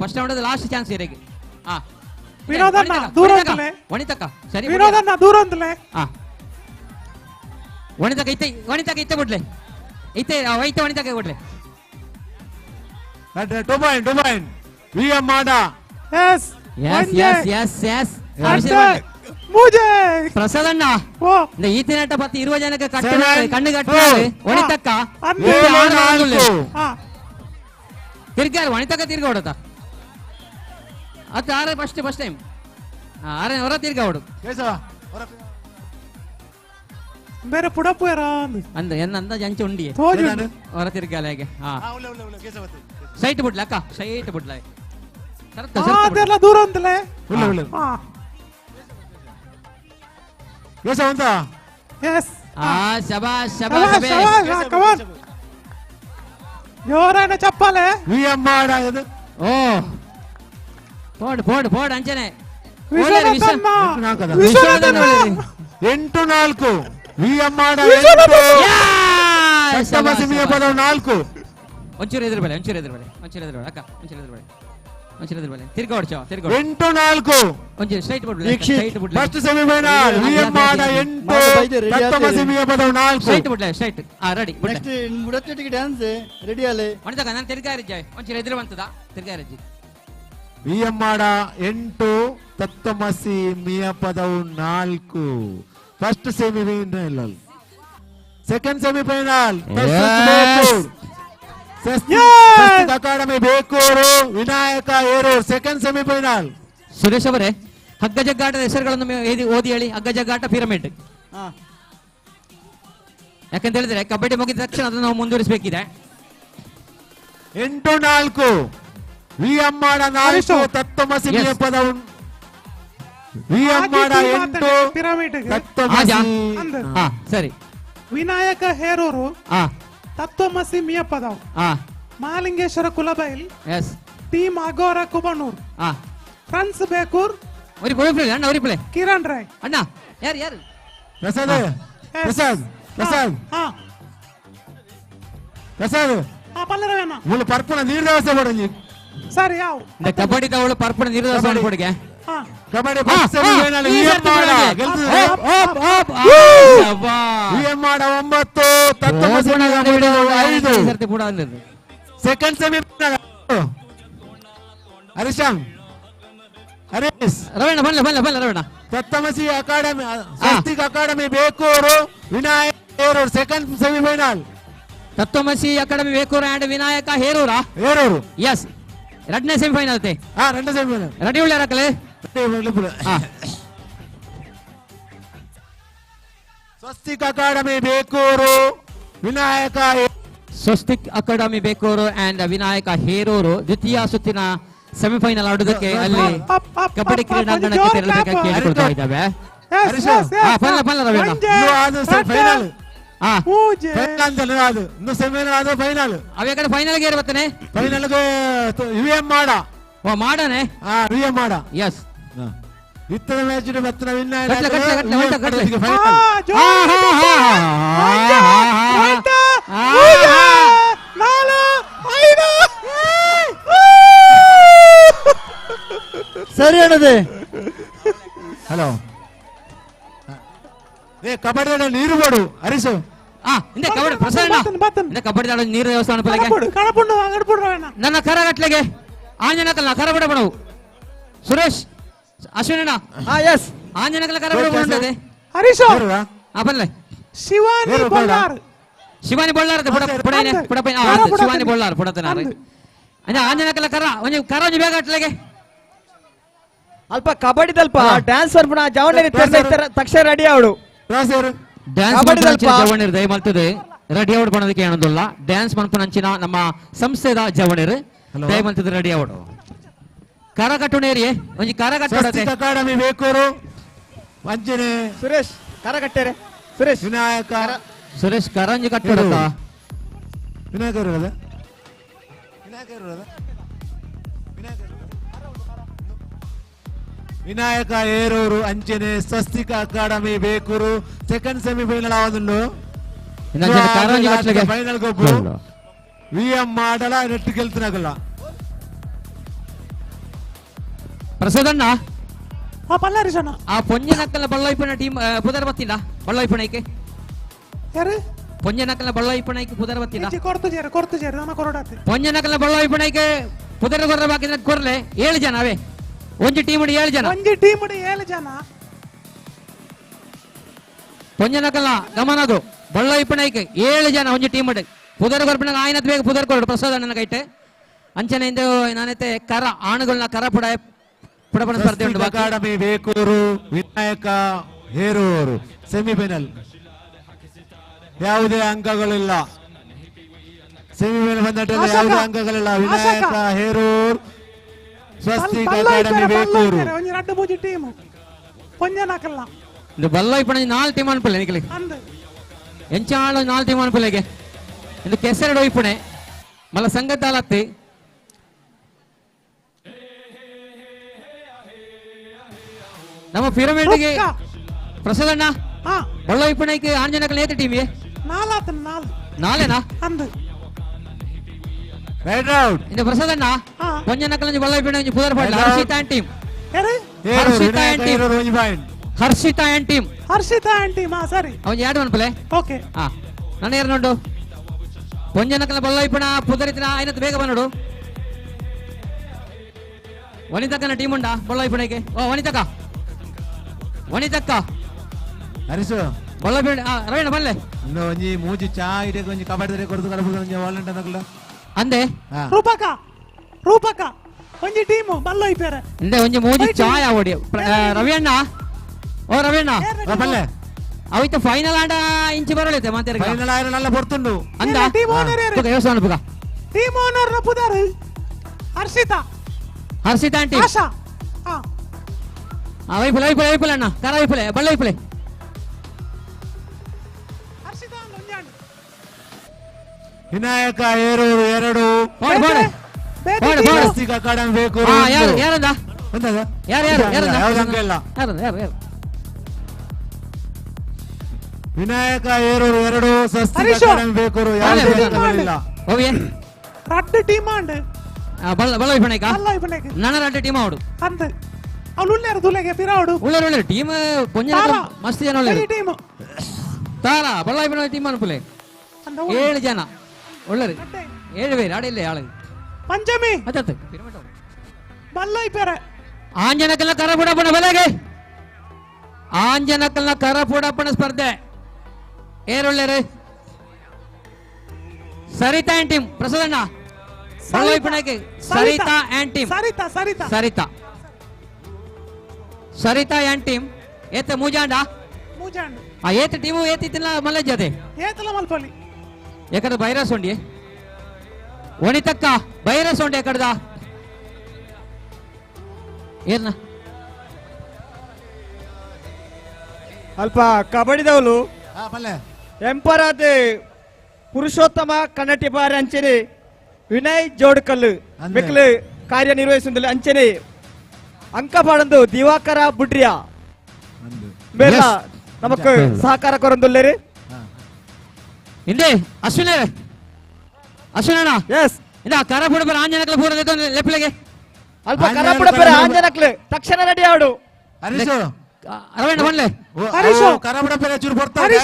ಫಸ್ಟ್ ರೌಂಡ್ ಲಾಸ್ಟ್ ಚಾನ್ಸ್ ಇರೆಗೆ ವಿನೋದಣ್ಣ ದೂರ ಅಂತಲೇ ವನಿತಕ್ಕ ಸರಿ ವಿನೋದಣ್ಣ ದೂರ ಅಂತಲೇ ವನಿತಕ್ಕ ಇತ್ತೆ ಬಿಡ್ಲೆ ಇತ್ತೆ ವನಿತಕ್ಕ ಬಿಡ್ಲೆ 2 ಪಾಯಿಂಟ್ ವಿಎಂ ಮಾಡ ಎಸ್ ಮುಜೆ ಪ್ರಸಾದಣ್ಣ ಈತಿನಟ ಪತ್ತಿ 20 ಜನಕ್ಕೆ ಕಣ್ಣು ಕಟ್ಟ ವನಿತಕ್ಕ ತಿರ್ಗಾರ ವನಿತಕ್ಕ ತಿರ್ಗ ಹೊಡತ ಅದು ಆರ ಫಸ್ಟ್ ಟೈಮ್ ಆರ ಹೊರ ತಿರ್ಗ ಹೊಡು ಬೇರೆ ಪುಡಪ್ಪು ಅಂದ ಎನ್ನ ಜಂಚ ಉಂಡಿ ಹೊರ ತಿರ್ಗಾಲ ಹೇಗೆ ಸೈಟ್ ಬಿಡ್ಲ ಅಕ್ಕ ಸೈಟ್ ಬಿಡ್ಲ ಅದೆಲ್ಲ ದೂರ ಅಂತಲೇ ఎవరైనా చెప్పాలి ఓ పోడు అంచనే 8-4 ಒಂಚೂರು ಎದುರು ಬೆಲೆ ಅಕ್ಕ ಒಂಚೂರು ಎದುರು ಬೆಲೆ ತಿರ್ಗ ಹೊಡ್ಚೋ 8-4 ಒಂಚೂರು ಸ್ಟ್ರೈಟ್ ಬಿಡ್ಲಿ ಫಸ್ಟ್ ಸೆಮಿಫೈನಲ್ ಸ್ಟ್ರೈಟ್ ಬಿಡ್ಲೆ ಸ್ಟ್ರೈಟ್ ರೆಡಿ ನೆಕ್ಸ್ಟ್ ಬುಡತ್ತಿಗೆ ಡ್ಯಾನ್ಸ್ ರೆಡಿ ಅಲೆ ಮಣಿತಕ ನಾನು ತಿರ್ಗಾರಿಜ್ಜೆ ಒಂಚೂರು ಎದುರು ಬಂತದ ತಿರ್ಗಾರಿಜ್ಜಿ ವಿಎಂಆಡ 8 ತತ್ವಮಸಿ Miyapadavu 4 first semifinal second semifinal academy Bekur Vinayaka Herur second semifinal Suresh ಅವರೇ ಹಗ್ಗ ಜಗ್ಗಾಟದ ಹೆಸರುಗಳನ್ನು ಓದಿ ಹೇಳಿ. ಹಗ್ಗ ಜಗ್ಗಾಟ, ಪಿರಮಿಡ್. ಯಾಕಂತ ಹೇಳಿದ್ರೆ ಕಬಡ್ಡಿ ಮುಗಿದ ತಕ್ಷಣ ಅದನ್ನು ನಾವು ಮುಂದುವರಿಸಬೇಕಿದೆ. 8-4 ವಿಎಂಆಡ 4 ತತ್ವಮಸಿ ಪದ ವಿಎಂಆಡ 8 ತತ್ವಮಸಿ. ಸರಿ. ವಿನಾಯಕ ಹೇರೂರು ತತ್ವಮಸಿ ಮಿಯಪದವು. ಮಹಾಲಿಂಗೇಶ್ವರ ಕುಲಬೈಲ್ ಟೀಮ್ ಅಗೋರ ಕುಬಣೂರ್. ಫ್ರಾನ್ಸ್ ಬೇಕೂರ್ ಕಿರಣ್ ರಾಯ್. ಅಣ್ಣ ಯಾರು ಪ್ರಸಾದ್ ಪ್ರಸಾದ್ ಪ್ರಸಾದ್ ಪ್ರಸಾದ್ ಪಲ್ಲರವೇನ ಮುಳ್ಳು ಪರ್ಪುನ ನೀರು ವ್ಯವಸ್ಥೆ ಕೊಡಿ ಸರ್. ಯಾವ ಕಬಡ್ಡಿ ತವಳು ಪರ್ಪುನ ನೀರು ವ್ಯವಸ್ಥೆ ಕೊಡಿಗೆ. ಕಬಡ್ಡಿ ವಿಎಂಆಡ 9 ತತ್ವಮಸಿ 5 ಸೆಕೆಂಡ್ ಸೆಮಿ ಹರಿಶಾಮ್ ಹರೀಶ್ ರವಣ ಬಲ್ಲ ರವಣ. Tatvamasi academy Swastik academy Bekur Vinayaka Herur second semifinal. Tatvamasi academy Bekur and Vinayaka Herur. Yes, ಎರಡನೇ ಸೆಮಿಫೈನಲ್ ಐತೆ. ಎರಡನೇ ಸೆಮಿಫೈನಲ್ ರೆಡಿ ಉಳ್ಳಾರಕಲೆ. Swastik academy Bekur Vinayaka Swastik academy Bekur and Vinayaka Herur ದ್ವಿತೀಯ ಸುತ್ತಿನ ಸೆಮಿಫೈನಲ್ ಆಡುವುದಕ್ಕೆ ಅಲ್ಲಿ ಕಬಡ್ಡಿ ಕ್ರೀಡಾಂಗಣಕ್ಕೆ ತೆರಳಬೇಕಾಗಿ ಕೇಳಿಕೊಳ್ತಾ ಇದ್ದಾವೆ. ಅವೇ ಕಡೆ ಫೈನಲ್ಗೆ ಇರ್ಬತ್ತಾನೆ. ಫೈನಲ್ಗೆ ವಿಎಂ ಮಾಡ ಮಾಡನೆ ವಿಎಂ ಮಾಡ. ಎಸ್, ಇತ್ತದ ಮ್ಯಾಚ್ ಬತ್ತನ ಸರಿ ಅಣ್ಣದೆ. ಹಲೋ ಕಬಡ್ಡಿ ನೀರು ಬೋಡು ಹರಿಸು. ಕಬಡ್ಡಿ ಪ್ರಸನ್ನ ಕಬಡ್ಡಿ ಆಡೋ ನೀರು ದೇವಸ್ಥಾನ ನನ್ನ ಕರ ಗಟ್ಲೆಗೆ ಆಂಜನಕಲ್ನ ಕರ ಬಿಡಬಣವು. ಸುರೇಶ್ ಅಶ್ವಿನ ಆಂಜನಕಲ್ ಕರ ಬಿಡಬಂಡದೆ ಹರೀಶ್ ಬನ್ಲೆ. ಶಿವಾನಿ ಬಳ್ಳಾರ್ ಶಿವಾನಿ ಬಳ್ಳಾರ ಶಿವಾನಿ ಬಳ್ಳಾರ್ ಪುಡತನ ಆಂಜನಕಲ್ ಕರ ಒಂಜಿ ಕರ ಒಂಜಿ ಬೇಗ ಅಟ್ಲೆಗೆ ಅಲ್ಪ ಕಬಡ್ಡಿ ತಲ್ಪ ಡ್ಯಾನ್ಸ್ ಬರ್ಪುಣ ಜವಣಿ ತಕ್ಷಣ ರೆಡಿ ಅವಡು. ಡ್ಯಾನ್ಸ್ ಜವಣೀರ್ ದಯಮಲ್ತದೆ ರೆಡಿ ಔಟ್ ಮಾಡೋದಕ್ಕೆ ಏನೊಂದಿಲ್ಲ. ಡ್ಯಾನ್ಸ್ ಮನ್ಪುನಂಚಿನ ನಮ್ಮ ಸಂಸ್ಥೆದ ಜವಣೀರ್ ದಯಮಲ್ತದೆ ರೆಡಿ ಔಟ್. ಕರ ಕಟ್ಟುನೇರಿಯೇ ಒಂಜಿ ಕರ ಕಟ್ಟೋಡತೆ ಅಕಾಡೆಮಿ ಬೇಕೂರು ವಂಚನೆ ಸುರೇಶ್ ಕರ ಕಟ್ಟೇರೆ. ಸುರೇಶ್ ವಿನಾಯಕ ಸುರೇಶ್ ಕರ ಒಂಜಿ ಕಟ್ಟೋಡತ ವಿನಾಯಕ ವಿನಾಯಕ ಹೇರೂರು ಅಂಚನೆ ಸ್ವಸ್ತಿಕ academy Bekur second semifinal ಆವದುಂಡು. Final ಗೊಬ್ಬು ವಿಎಂ ಮಾಡಲ ನೆಟ್ಟು ಗೆಲ್ತಿನಾಗಲ್ಲ. ಪ್ರಸಾದಣ್ಣ ಪಲ್ಲರಿಸಣ್ಣ ಆ ಪೊಂಜನಕ್ಕಲ ಬಳ್ಳಾಯಿಪಣ ಟೀಮ್ ಪುದರ್ ಬತ್ತಿಲ್ಲ ಬಳ್ಳಾಯಿಪಣಕ್ಕೆ ಯಾರು ಪೊಂಜನಕ್ಕಲ ಬಳ್ಳಾಯಿಪಣಕ್ಕೆ ಪುದರ್ ಬತ್ತಿಲ್ಲ ಕೊಡ್ತು ನಾನು ಕೊರಡಾತೆ ಪೊಂಜನಕ್ಕಲ ಬಳ್ಳಾಯಿಪಣಕ್ಕೆ ಪುದರ್ ಕೊರ್ರ ಬಾಕಿದ್ರೆ ಕೊರ್ಲೆ 7 ಜನ ಅವೇ ಒಂಜಿ ಟೀಮ್ 7 ಜನ ಪೊಂಜನಕಲ್ಲ ಗಮನದು ಬಳ್ಳಾಯಿಪಣಕ್ಕೆ 7 ಜನ ಒಂಜಿ ಟೀಮ್ ಪುದರ್ ಕೊರ್ಪಣ ಆಯ್ನತ್ ಬೇಗ ಪುದರ್ ಕೊರಡು ಪ್ರಸಾದ ನನ್ನ ಕೈಟೆ ಅಂಚನೆ ಇಂದು ನಾನೈತೆ ಕರ ಆಣುಗಳನ್ನ ಕರ ಪುಡಪಣ ಸ್ಪರ್ಧೆ ಉಂಟು. ಅಕಾಡೆಮಿ ಬೇಕೂರು ವಿನಾಯಕ ಹೇರೂರು ಸೆಮಿಫೈನಲ್ ಯಾವುದೇ ಅಂಕಗಳಿಲ್ಲ. ಸೆಮಿಫೈನಲ್ ಬಂದಟ್ಟಲ್ಲಿ ಯಾವುದೇ ಅಂಕಗಳಿಲ್ಲ. ವಿನಾಯಕ ಹೇರೂರು ಸ್ವಸ್ತಿಕ್ ಅಕಾಡೆಮಿ ಬೇಕೂರು ಇದು ಬಳ್ಳಾಯಿಪಣ 4 ಟೀಮ್ ಅನ್ಪಲೆ ನಿಖಲಿ ಎಂಚಾಳು 4 ಟೀಮ್ ಅನ್ಪಲೆಗೆ ಇದು ಕೆಸರಡು ಒಯ್ಪುಣೆ ಮಲ್ಲ ಸಂಗತಾಲತ್ತಿ ನಮ್ಮ ಪಿರಮಿಡ್ಗೆ ಪ್ರಸಾದಣ್ಣ ಬಳ್ಳಾಯಿಪಣಕ್ಕೆ ಆಂಜನಕಲ್ ಏತ ಟೀಮ್ಗೆ ನಾಳೆನಾ ರೈಟ್ ಔಟ್ ಇಂದ ಪ್ರಸಾದಣ್ಣ ಪೊಂಜನಕಲ್ ಬಳ್ಳಾಯಿಪಣ ಪುದರ್ ಪಡ್ಲ Harshitha and team Harshita and team ಸರಿ ಅವನ್ 2 ಅನ್ಪಲೆ ಓಕೆ ನನ್ನ ಯಾರು ನೋಡು ಪೊಂಜನಕಲ್ ಬಳ್ಳಾಯಿಪಣ ಪುದರಿತ್ರ ಐನತ್ ಬೇಗ ಬಂದೋಡು. ವನಿತಕ್ಕನ ಟೀಮ್ ಉಂಡ ಬಳ್ಳಾಯಿಪಣಕ್ಕೆ ವನಿತಕ್ಕ ಹರಿಸು ಬಳ್ಳಾಯಿಪಣ ರವೀಣ ಬಲ್ಲೆ ಇನ್ನು ಒಂಜಿ ಮೂಜಿ ಚಾ ಇಡೆ ಒಂಜಿ ಕಬಡ್ಡಿ ಕೊರದು ಕಲಬುದು ಒಂಜಿ ವಾಲಂಟ ನಕಲ ಅಂದೆ ರೂಪಕ ಒಂಜಿ ಟೀಮ್ ಬಲ್ಲ ಇಪ್ಪೇರೆ ಇಂದೆ ಒಂಜಿ ಮೂಜಿ ಚಾಯ ಓಡಿ ರವಿಯಣ್ಣ ಓ ರವಿಯಣ್ಣ ಬಲ್ಲೆ ಅವಿತ ಫೈನಲ್ ಆಂಡ ಇಂಚಿ ಬರಲಿತೆ ಮಾತೆ ಫೈನಲ್ ಆಯ್ರ ನಲ್ಲ ಬರ್ತುಂಡು ಅಂದ ಟೀಮ್ ಓನರ್ ಯಾರು ಯೋಸನ ಪುಗ ಟೀಮ್ ಓನರ್ ನ ಪುದಾರ್ ಹರ್ಷಿತಾ ಆಂಟಿ ಆಶಾ ವೈಪುಲ ಅಣ್ಣ ಕರ ವೈಪುಲೆ ಬಳ್ಳ ವೈಪುಲೆ ಹರ್ಷಿತಾ ಲೊಂಜಾಂಡ್ ವಿನಾಯಕ ಏರೂರು 2 ಸ್ವಸ್ತಿಕ್ ಅಕಾಡೆಮಿ ಬೇಕು ಯಾರಂದ ಯಾವ್ದು ಅಂಕ ಇಲ್ಲ ವಿನಾಯಕ ಏರೂರು 2 ಸ್ವಸ್ತಿಕ್ ಅಕಾಡೆಮಿ ಬೇಕು ಇಲ್ಲ ರಡ್ಡ್ ಟೀಮ್ ಆಂಡ್ ಬಳ್ಳ ವೈಪಣೈಕ ನನ್ನ ರಡ್ಡ್ ಟೀಮ್ ಆವಡು ಅಂದ್ ಅವ್ಳು ಉಳ್ಳೇರು ದುಲೆಗೆ ಪಿರಾವಡು ಉಳ್ಳೇರು ಟೀಮ್ ಕೊಂಜ ಮಸ್ತ್ ಜನ ಉಳ್ಳೇರು ಟೀಮ್ ತಾರ ಬಳ್ಳ ವೈಪಣ ಟೀಮ್ ಅನ್ಪುಲೆ 7 ಜನ ಉಳ್ಳೇರು 7 പേര് ಆಡಿಲ್ಲ ಆಳು ಪಂಚಮಿ ಅಚ್ಚತ್ತೆ ಬಲ್ಲ ಇಪ್ಪೇರೆ ಆಂಜನಕಲ್ನ ಕರಪುಡಪ್ಪನ ಬೆಲೆಗೆ ಆಂಜನಕಲ್ನ ಕರಪುಡಪ್ಪನ ಸ್ಪರ್ಧೆ ಏರುಳ್ಳೇರು ಸರಿತಾ ಆ್ಯಂಡ್ ಟೀಮ್ ಪ್ರಸಾದಣ್ಣ ಬಳ್ಳವೈಪಣಕ್ಕೆ Saritha and team Saritha and team ಏತ ಮೂಜಾಂಡ ಏತ ಟೀಮು ಏತಿತ್ತಿಲ್ಲ ಮಲ್ಲ ಜೊತೆ ಏತಲ ಮಲ್ಪಲ್ಲಿ ಎಕಡ ಬೈರಸ್ ಉಂಡಿ ಒಣಿತಕ್ಕ ಬೈರಸ್ ಉಂಡಿ ಎಕಡದ ಏನ ಅಲ್ಪ ಕಬಡ್ಡಿದವಳು ಎಂಪರಾದ ಪುರುಷೋತ್ತಮ ಕನ್ನಟಿ ಬಾರಿ ಅಂಚನೆ ವಿನಯ್ ಜೋಡ್ಕಲ್ಲು ಮೆಕ್ಲು ಕಾರ್ಯನಿರ್ವಹಿಸುವುದಿಲ್ಲ ಅಂಚನೆ ಅಂಕ ಪಾಡಂದು ದಿವಾಕರ ಬುಡ್ರಿಯಾ ಬೇಡ ನಮಕ್ ಸಹಕಾರ ಕೊರಂದುಲ್ಲೇರಿ ಇಂದೇ ಅಶ್ವಿನ ಅಶ್ವಿನಣ್ಣ ಎಸ್ ಇಂದ ಕರಪುಡಪರ ಆಂಜನಕಲ ಪೂರ ಲೆಪ್ಪಲೆಗೆ ಅಲ್ಪ ಕರಪುಡಪರ ಆಂಜನಕಲು ತಕ್ಷಣ ರೆಡಿ ಆಡು ಹರೀಶು ಅರವಣ್ಣ ಬನ್ಲೆ ಹರೀಶು ಕರಪುಡಪರ ಚೂರು ಬರ್ತಾರೆ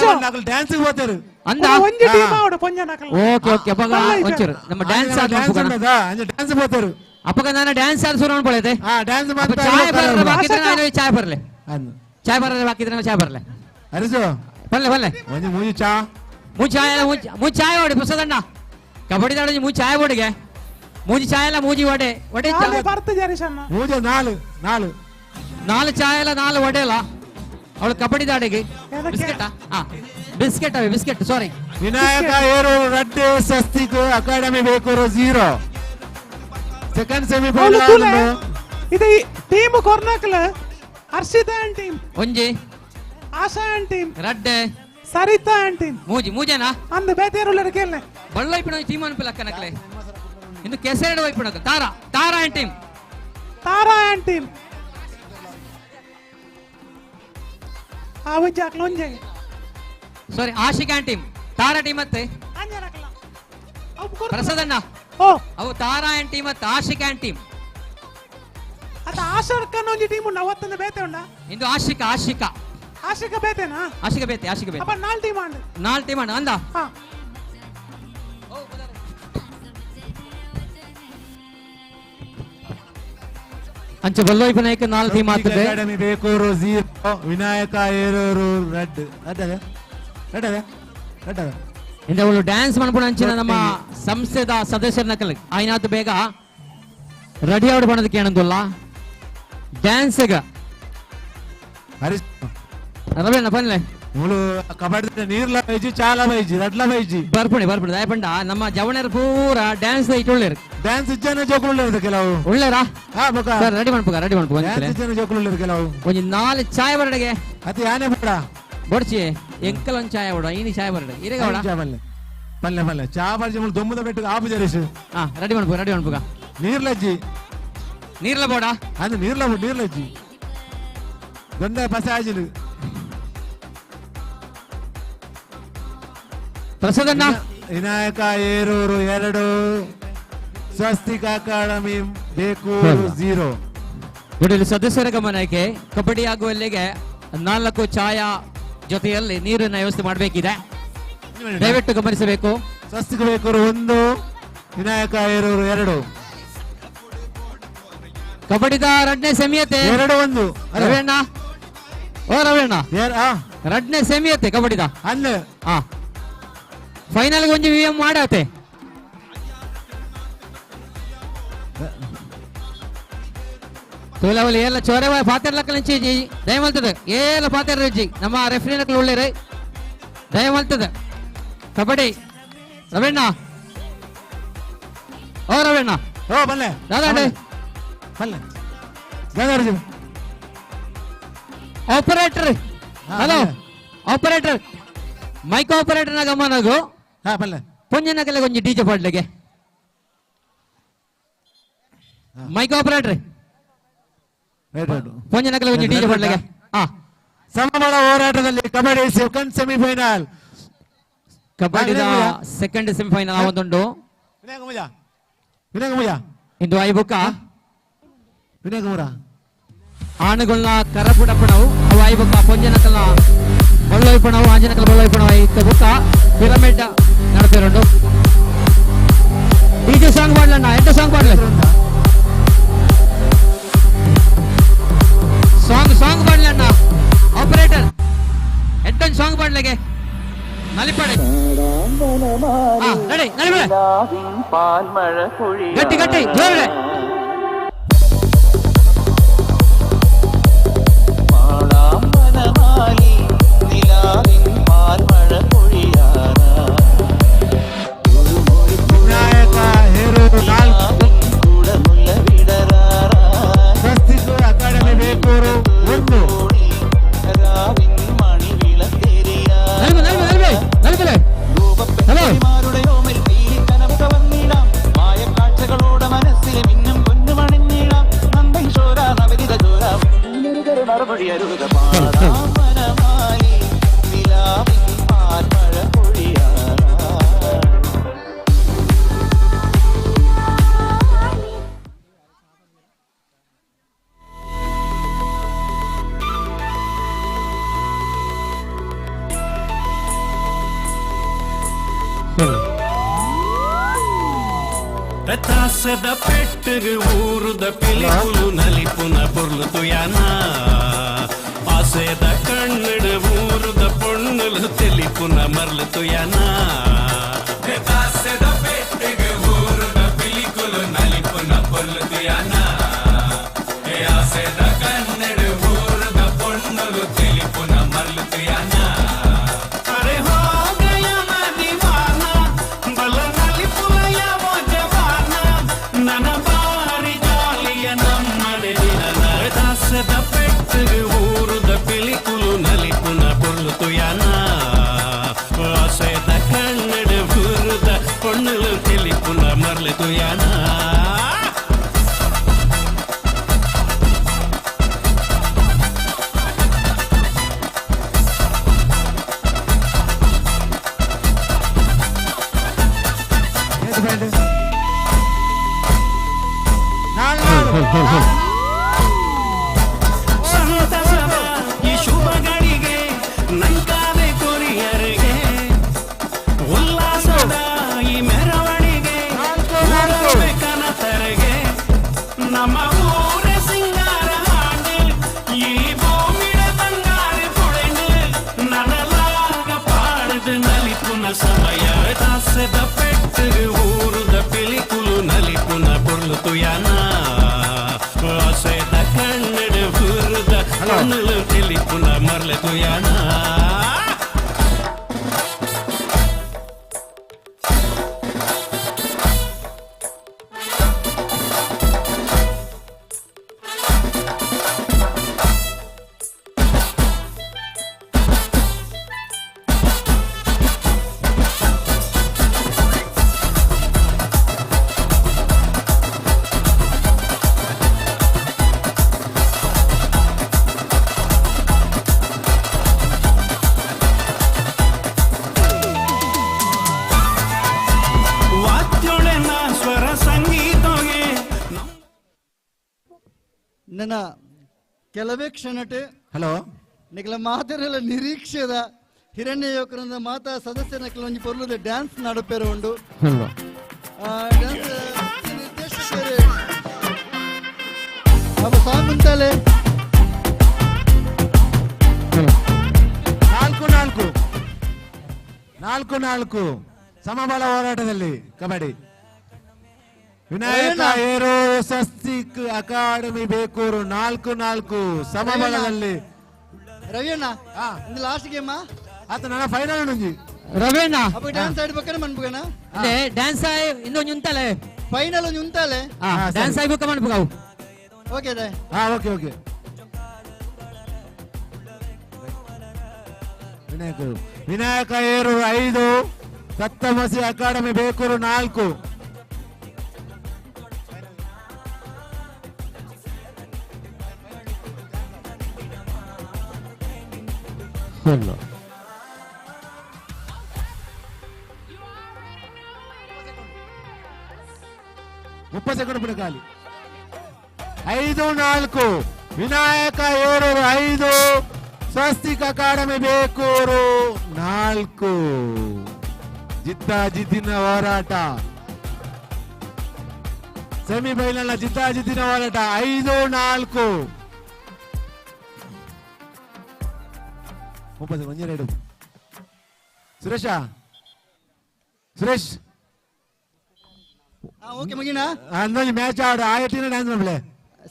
ಡ್ಯಾನ್ಸ್ ಹೋಗ್ತಾರೆ ಅಂದ ಒಂಜಿ ಟೀಮ್ ಆವಡು ಪೊಂಜನಕಲ್ ಓಕೆ ಓಕೆ ಅಪ್ಪಗ ಒಂಚೂರು ನಮ್ಮ ಡ್ಯಾನ್ಸ್ ಡ್ಯಾನ್ಸ್ ಹೋಗ್ತಾರೆ ಅಪ್ಪಗ ನಾನು ಡ್ಯಾನ್ಸ್ ಆದ ಶುರು ಅನ್ಕೊಳ್ಳೈತೆ ಡ್ಯಾನ್ಸ್ ಚಾಯ್ ಬರಲ್ಲ ಬಾಕಿ ಚಾಯ್ ಬರಲೆ ಚಾಯ್ ಬರಲ್ಲ ಬಾಕಿ ಚಾಯ್ ಬರಲ್ಲ ಹರೀಶು ಬಲ್ಲೆ ಬಲ್ಲೆ ಒಂಜಿ ಮೂಜಿ ಚಾ ಮೂಜಿ ಚಾಯ್ ಓಡಿ ಪ್ರಸಾದಣ್ಣ ಕಬಡ್ಡಿ ದಾಡಿ ಮೂಜಿ ಚಾಯ್ ಓಡಿಗೆ ಮೂಜಿ ಚಾಯ್ ಎಲ್ಲ ಮೂಜಿ ಒಡೆ ಒಡೆ ಮೂಜಿ ನಾಲ್ ಚಾಯ್ ಎಲ್ಲ 4 ಒಡೆ ಅಲ್ಲ ಅವಳು ಕಬಡ್ಡಿ ದಾಡಿಗೆ ಬಿಸ್ಕೆಟ್ ಅವೆ ಬಿಸ್ಕೆಟ್ ಸಾರಿ ವಿನಾಯಕ ಏರೂರು ರಡ್ಡೆ Swastik academy Bekur 0 second semifinal ಇದು ಟೀಮ್ ಕೊರ್ನಾಕಲ್ ಹರ್ಷಿತಾ ಆ್ಯಂಡ್ ಟೀಮ್ ಒಂಜಿ ಆಶಾ ಆ್ಯಂಡ್ ಟೀಮ್ ರಡ್ಡೆ ಸರಿತಾ ಆ್ಯಂಡ್ ಟೀಮ್ ಮೂಜೇನಾ ಅಂದ್ ಬೇತೇರುಳ್ಳರ ಕೇಳನೆ ಬಳ್ಳ ವೈಪಣ ಟೀಮ್ ಅನ್ಪಿಲ್ಲ ಅಕ್ಕನಕ್ಲೆ ಇನ್ನು ಕೆಸರಡು ವೈಪಣಕ Thara and team sorry Ashik and team Tara team ಮತ್ತೆ ಪ್ರಸಾದಣ್ಣ ಅವು ತಾರಾ ಆ್ಯಂಡ್ ಟೀಮ್ ಮತ್ತೆ ಆಶಿಕ್ ಆ್ಯಂಡ್ ಟೀಮ್ ಅದ ಆಶರ್ಕನ ಒಂಜಿ ಟೀಮ್ ನವತ್ತಂದ ಬೇತೆ ಉಂಡ ಇಂದು ಆಶಿಕ ಬೇತೆನಾ ಆಶಿಕ ಬೇತೆ ಅಪ್ಪ 4 ಟೀಮ್ ಅಂದ ಅಂಚೆ ಬಲ್ಲೋಯ್ಪ ನಾಯಕ 4 ಟೀಮ್ ಆಗ್ತದೆ ಅಕಾಡೆಮಿ ಬೇಕೂರು 0 ವಿನಾಯಕ ಏರೂರು ರೆಡ್ ಇಂದ ಅವಳು ಡ್ಯಾನ್ಸ್ ಮಾಡ್ಕೊಂಡು ಅಂಚಿನ ನಮ್ಮ ಸಂಸ್ಥೆದ ಸದಸ್ಯರನ್ನ ಕಲಿ ಆಯ್ನಾತು ಬೇಗ ರೆಡಿ ಔಟ್ ಮಾಡೋದಕ್ಕೆ ಏನಂದಲ್ಲ ಡ್ಯಾನ್ಸ್ಗ ರವೇಣ ಬನ್ಲೆ ಮೂಲು ಕಬಡ್ಡಿ ನೀರ್ಲ ಬೈಜಿ ಚಾಲ ಬೈಜಿ ರಡ್ಲ ಬೈಜಿ ಬರ್ಪುಣಿ ದಯಪಂಡ ನಮ್ಮ ಜವಣರು ಪೂರ ಡ್ಯಾನ್ಸ್ ಇಟ್ಟುಳ್ಳೇರು ಡ್ಯಾನ್ಸ್ ಇಜ್ಜನ ಜೋಕುಳ್ಳೇರು ಕೆಲವು ಉಳ್ಳೇರಾ ಹಾ ರೆಡಿ ಮಾಡ್ಬೇಕು ಇಜ್ಜನ ಜೋಕುಳ್ಳೇರು ಕೆಲವು ಒಂಜಿ 4 ಚಾಯ್ ಬರಡೆಗೆ ಅತಿ ಯಾನೆ ಬೇಡ ಬೊಡ್ಚಿ ಎಂಕಲ್ ಒಂದು ಚಾಯ್ ಬಿಡ ಈನಿ ಚಾಯ್ ಬರಡೆ ಇರೇಗ ಬಲ್ಲೆ ಚಾ ಬರ್ಜಿ ಮುಳು ದೊಮ್ಮದ ಬೆಟ್ಟು ಆಪು ಜರೀಶ್ ರೆಡಿ ಮಾಡ್ಬೇಕು ನೀರ್ಲಜ್ಜಿ ನೀರ್ಲ ಬೋಡ ಅಂದ್ರೆ ನೀರ್ಲಜ್ಜಿ ದೊಡ್ಡ ಪಸಾಜಿಲು ಪ್ರಸಾದಣ್ಣ ವಿನಾಯಕ ಏರೂರು 2 ಸ್ವಸ್ತಿಕ್ ಅಕಾಡೆಮಿ ಬೇಕೂರು 0 ನೋಡಿ ಸದಸ್ಯರ ಗಮನಕ್ಕೆ ಕಬಡ್ಡಿ ಆಗುವಲ್ಲಿಗೆ 4 ಛಾಯಾ ಜೊತೆಯಲ್ಲಿ ನೀರಿನ ವ್ಯವಸ್ಥೆ ಮಾಡಬೇಕಿದೆ ದಯವಿಟ್ಟು ಗಮನಿಸಬೇಕು ಸ್ವಸ್ತಿಕ್ ಬೇಕೂರು 1 ವಿನಾಯಕ ಏರೂರು 2 ಕಬಡ್ಡಿದ 2ನೇ ಸೆಮಿಯತೆ 2-1 ರವೀಣ್ಣ ರಡ್ನೇ ಸೆಮಿಯತೆ ಕಬಡ್ಡಿದ ಅಲ್ಲ ಫೈನಲ್ ಒಂಜಿ ವಿಎಂ ಮಾಡತ್ತೆ ತೋಲವಲಿ ಎಲ್ಲ ಚೋರೆ ಪಾತೆರ್ಲಕ್ಕ నుంచి ದಯಮಲ್ತದ ಏಲ ಪಾತೆರ್ ರುಜಿ ನಮ್ಮ ರೆಫ್ರಿನಕ್ಕಲು ಒಳ್ಳೆರೆ ದಯಮಲ್ತದ ಕಬಡ್ಡಿ ರವಣ್ಣ ಓ ರವಣ್ಣ ಓ ಬಲ್ಲೆ ದಾದಾಡೆ ಬಲ್ಲೆ ದಾದಾಡೆ operator hello operator mike operator ನಾಗ ಅಮ್ಮನಗು ಹಾ ಬಲ್ಲೆ ಪುಂಜನಕಲೆ ಕೊಂಚ ಡಿಜೆ ಪಾಡ್ಲಿಗೆ ಮೈಕ್ ಆಪರೇಟರ್ ಪುಂಜನಕಲೆ ಕೊಂಚ ಡಿಜೆ ಪಾಡ್ಲಿಗೆ ಸಮಬಲ ಹೋರಾಟದಲ್ಲಿ ಕಬಡ್ಡಿ ಸೆಕೆಂಡ್ ಸೆಮಿಫೈನಲ್ ಕಬಡ್ಡಿದ ಸೆಕೆಂಡ್ ಸೆಮಿಫೈನಲ್ ಆವೊಂದುಂಡು ಇಂದು ಐಬುಕ್ಕ ಆಣುಗಳನ್ನ ಕರಪುಡಪಣವು ಅವು ಐಬುಕ್ಕ ಪೊಂಜನಕಲ್ನ ಬಳ್ಳೊಯ್ಪಣವು ಆಂಜನಕಲ್ ಬಳ್ಳೊಯ್ಪಣವು ಐತ ಬುಕ್ಕ ಪಿರಮಿಡ್ ನಡಪೇರುಂಡು ಡಿಜೆ ಸಾಂಗ್ ಪಾಡ್ಲಣ್ಣ ಎಂತ ಸಾಂಗ್ ಪಾಡ್ಲೆ ಸಾಂಗ್ ಪಾಡ್ಲಣ್ಣ ಆಪರೇಟರ್ ಎಂಟೊಂದು ಸಾಂಗ್ ಪಾಡ್ಲೆಗೆ ನಲಿಪಡೆ ನಡಿ ನಲಿಪಡೆ ಗಟ್ಟಿ ಗಟ್ಟಿ ಜೋರೆ ವಿನಾಯಕ ಹೇರು 4 ಸ್ವಸ್ತಿಕ್ ಅಕಾಡೆಮಿ ಬೇಕೂರು 1 ಪ್ರತಾಸದ ಪೆಟ್ಟಗೆ ಊರುದ ಪಿಲಿಪುಲು ನಲಿಪುನ ಪೊರ್ಲು ಯಾನ ಆಸೆದ ಕಣ್ಣಡ ಊರುದ ಪೊಣ್ಣಲು ತೆಲಿಪುನ ಮರ್ಲು ಯಾನ ಪ್ರತಾಸದ ಪೆಟ್ಟಗೆ ಊರುದ ಪಿಲಿಕುಲು ನಲಿಪುನ ಪೊರ್ಲು ಯಾನ ಆಸೆದ ಕಣ್ಣಡ ಊರುದ ಪೊಣ್ಣಲು ತೆಲಿಪುನ ಮರ್ಲು ಯಾನ ಪೆಟ್ಟಗೆ ಊರುದ ಪಿಲಿಕುಲು ನಲಿಪುನ ಪೊರ್ಲು ಯಾನ ಆಸೆದ ಕನ್ನಡ ಊರುದ ಪೊಣ್ಣಲು ತೆಲಿಪುನ ಮರ್ಲು ಯಾನ ಈ ಶುಭ ಗಳಿಗೆ ನಂಕಾದೆ ಕೊರಿಯರಿಗೆ ಉಲ್ಲಾಸದ ಈ ಮೆರವಣಿಗೆ ಕನತರಿಗೆ ನಮ್ಮ ಊರ ಸಿಂಗಾರ ಹಾಡು ಈ ಭೂಮಿಯ ಬಂಗಾರ ಪೊಳೆಂಡು ನನಲಾಗ ಪಾಡದು ನಲಿಪುನ ಸಮಯ ದಾಸದ ಪೆಟ್ಟಗೆ ಊರುದ ಪಿಲಿಕುಲು ನಲಿಪುನ ಪೊರ್ಲು ಯಾನ ಆಸೆದ ಕನ್ನಡ ಊರುದ ಪೊಣ್ಣಲು ತೆಲಿಪುನ ಮರ್ಲು ಯಾನ ನನ್ನ ಕೆಲವೇ ಕ್ಷಣಟೆ ಹಲೋ ನಿಖಲ ಮಾತರೆಲ್ಲ ನಿರೀಕ್ಷೆದ ಹಿರಣ್ಯ ಯುವಕರಿಂದ ಮಾತಾ ಸದಸ್ಯನ ಕೆಲವೊಂದು ಪೊರ್ಲುದ ಡ್ಯಾನ್ಸ್ ನಡಪೇರು ಉಂಡು ಡ್ಯಾನ್ಸ್ ನಿರ್ದೇಶಕರು ಅವ ಸಾಂಗ್ ಉಂಟಲೆ 4-4 ಸಮಬಲ ಹೋರಾಟದಲ್ಲಿ ಕಬಡ್ಡಿ ವಿನಾಯಕ ಏರೂರು ಸ್ವಸ್ತಿಕ್ ಅಕಾಡೆಮಿ ಬೇಕೂರು 4-4 ಸಮಬಲದಲ್ಲಿ. ರವಿಯಣ್ಣ ಇದು ಲಾಸ್ಟ್ ಗೇಮ್ ಆತ ನನ್ನ ಫೈನಲ್ ಉಂಜಿ ರವಿಯಣ್ಣ ಅಪ್ಪ ಡ್ಯಾನ್ಸ್ ಆಡಿ ಬಕ್ಕನ ಮನ್ಪುಗನ ಡ್ಯಾನ್ಸ್ ಇನ್ನೊಂದು ಉಂಟಲೆ ಫೈನಲ್ ಒಂದು ಉಂಟಲೆ ಡ್ಯಾನ್ಸ್ ಆಗಿ ಬುಕ್ಕ ಮನ್ಪುಗಾವು. ಓಕೆ ದೇ ಓಕೆ ಓಕೆ. ವಿನಾಯಕ ಏರೂರು 5, ಸಪ್ತಮಸಿ ಅಕಾಡೆಮಿ ಬೇಕೂರು 4. Hello. 30 ಸೆಕೆಂಡ್ ಬಿಡ ಖಾಲಿ. 5-4 ವಿನಾಯಕ ಏರೂರು 5, ಸ್ವಸ್ತಿಕ್ ಅಕಾಡೆಮಿ ಬೇಕೂರು 4. ಜಿದ್ದಾಜಿದ್ದಿನ ಹೋರಾಟ, ಸೆಮಿಫೈನಲ್ ಜಿದ್ದಾಜಿದ್ದಿನ ಹೋರಾಟ. 5-4 32 ಸುರೇಶ ಸುರೇಶ್ ಓಕೆ ಮಗಿನ ಅಂದೊಂದು ಮ್ಯಾಚ್ ಆಡು ಆಯತಿನ ಡ್ಯಾನ್ಸ್ ಮಾಡ್ಲೆ.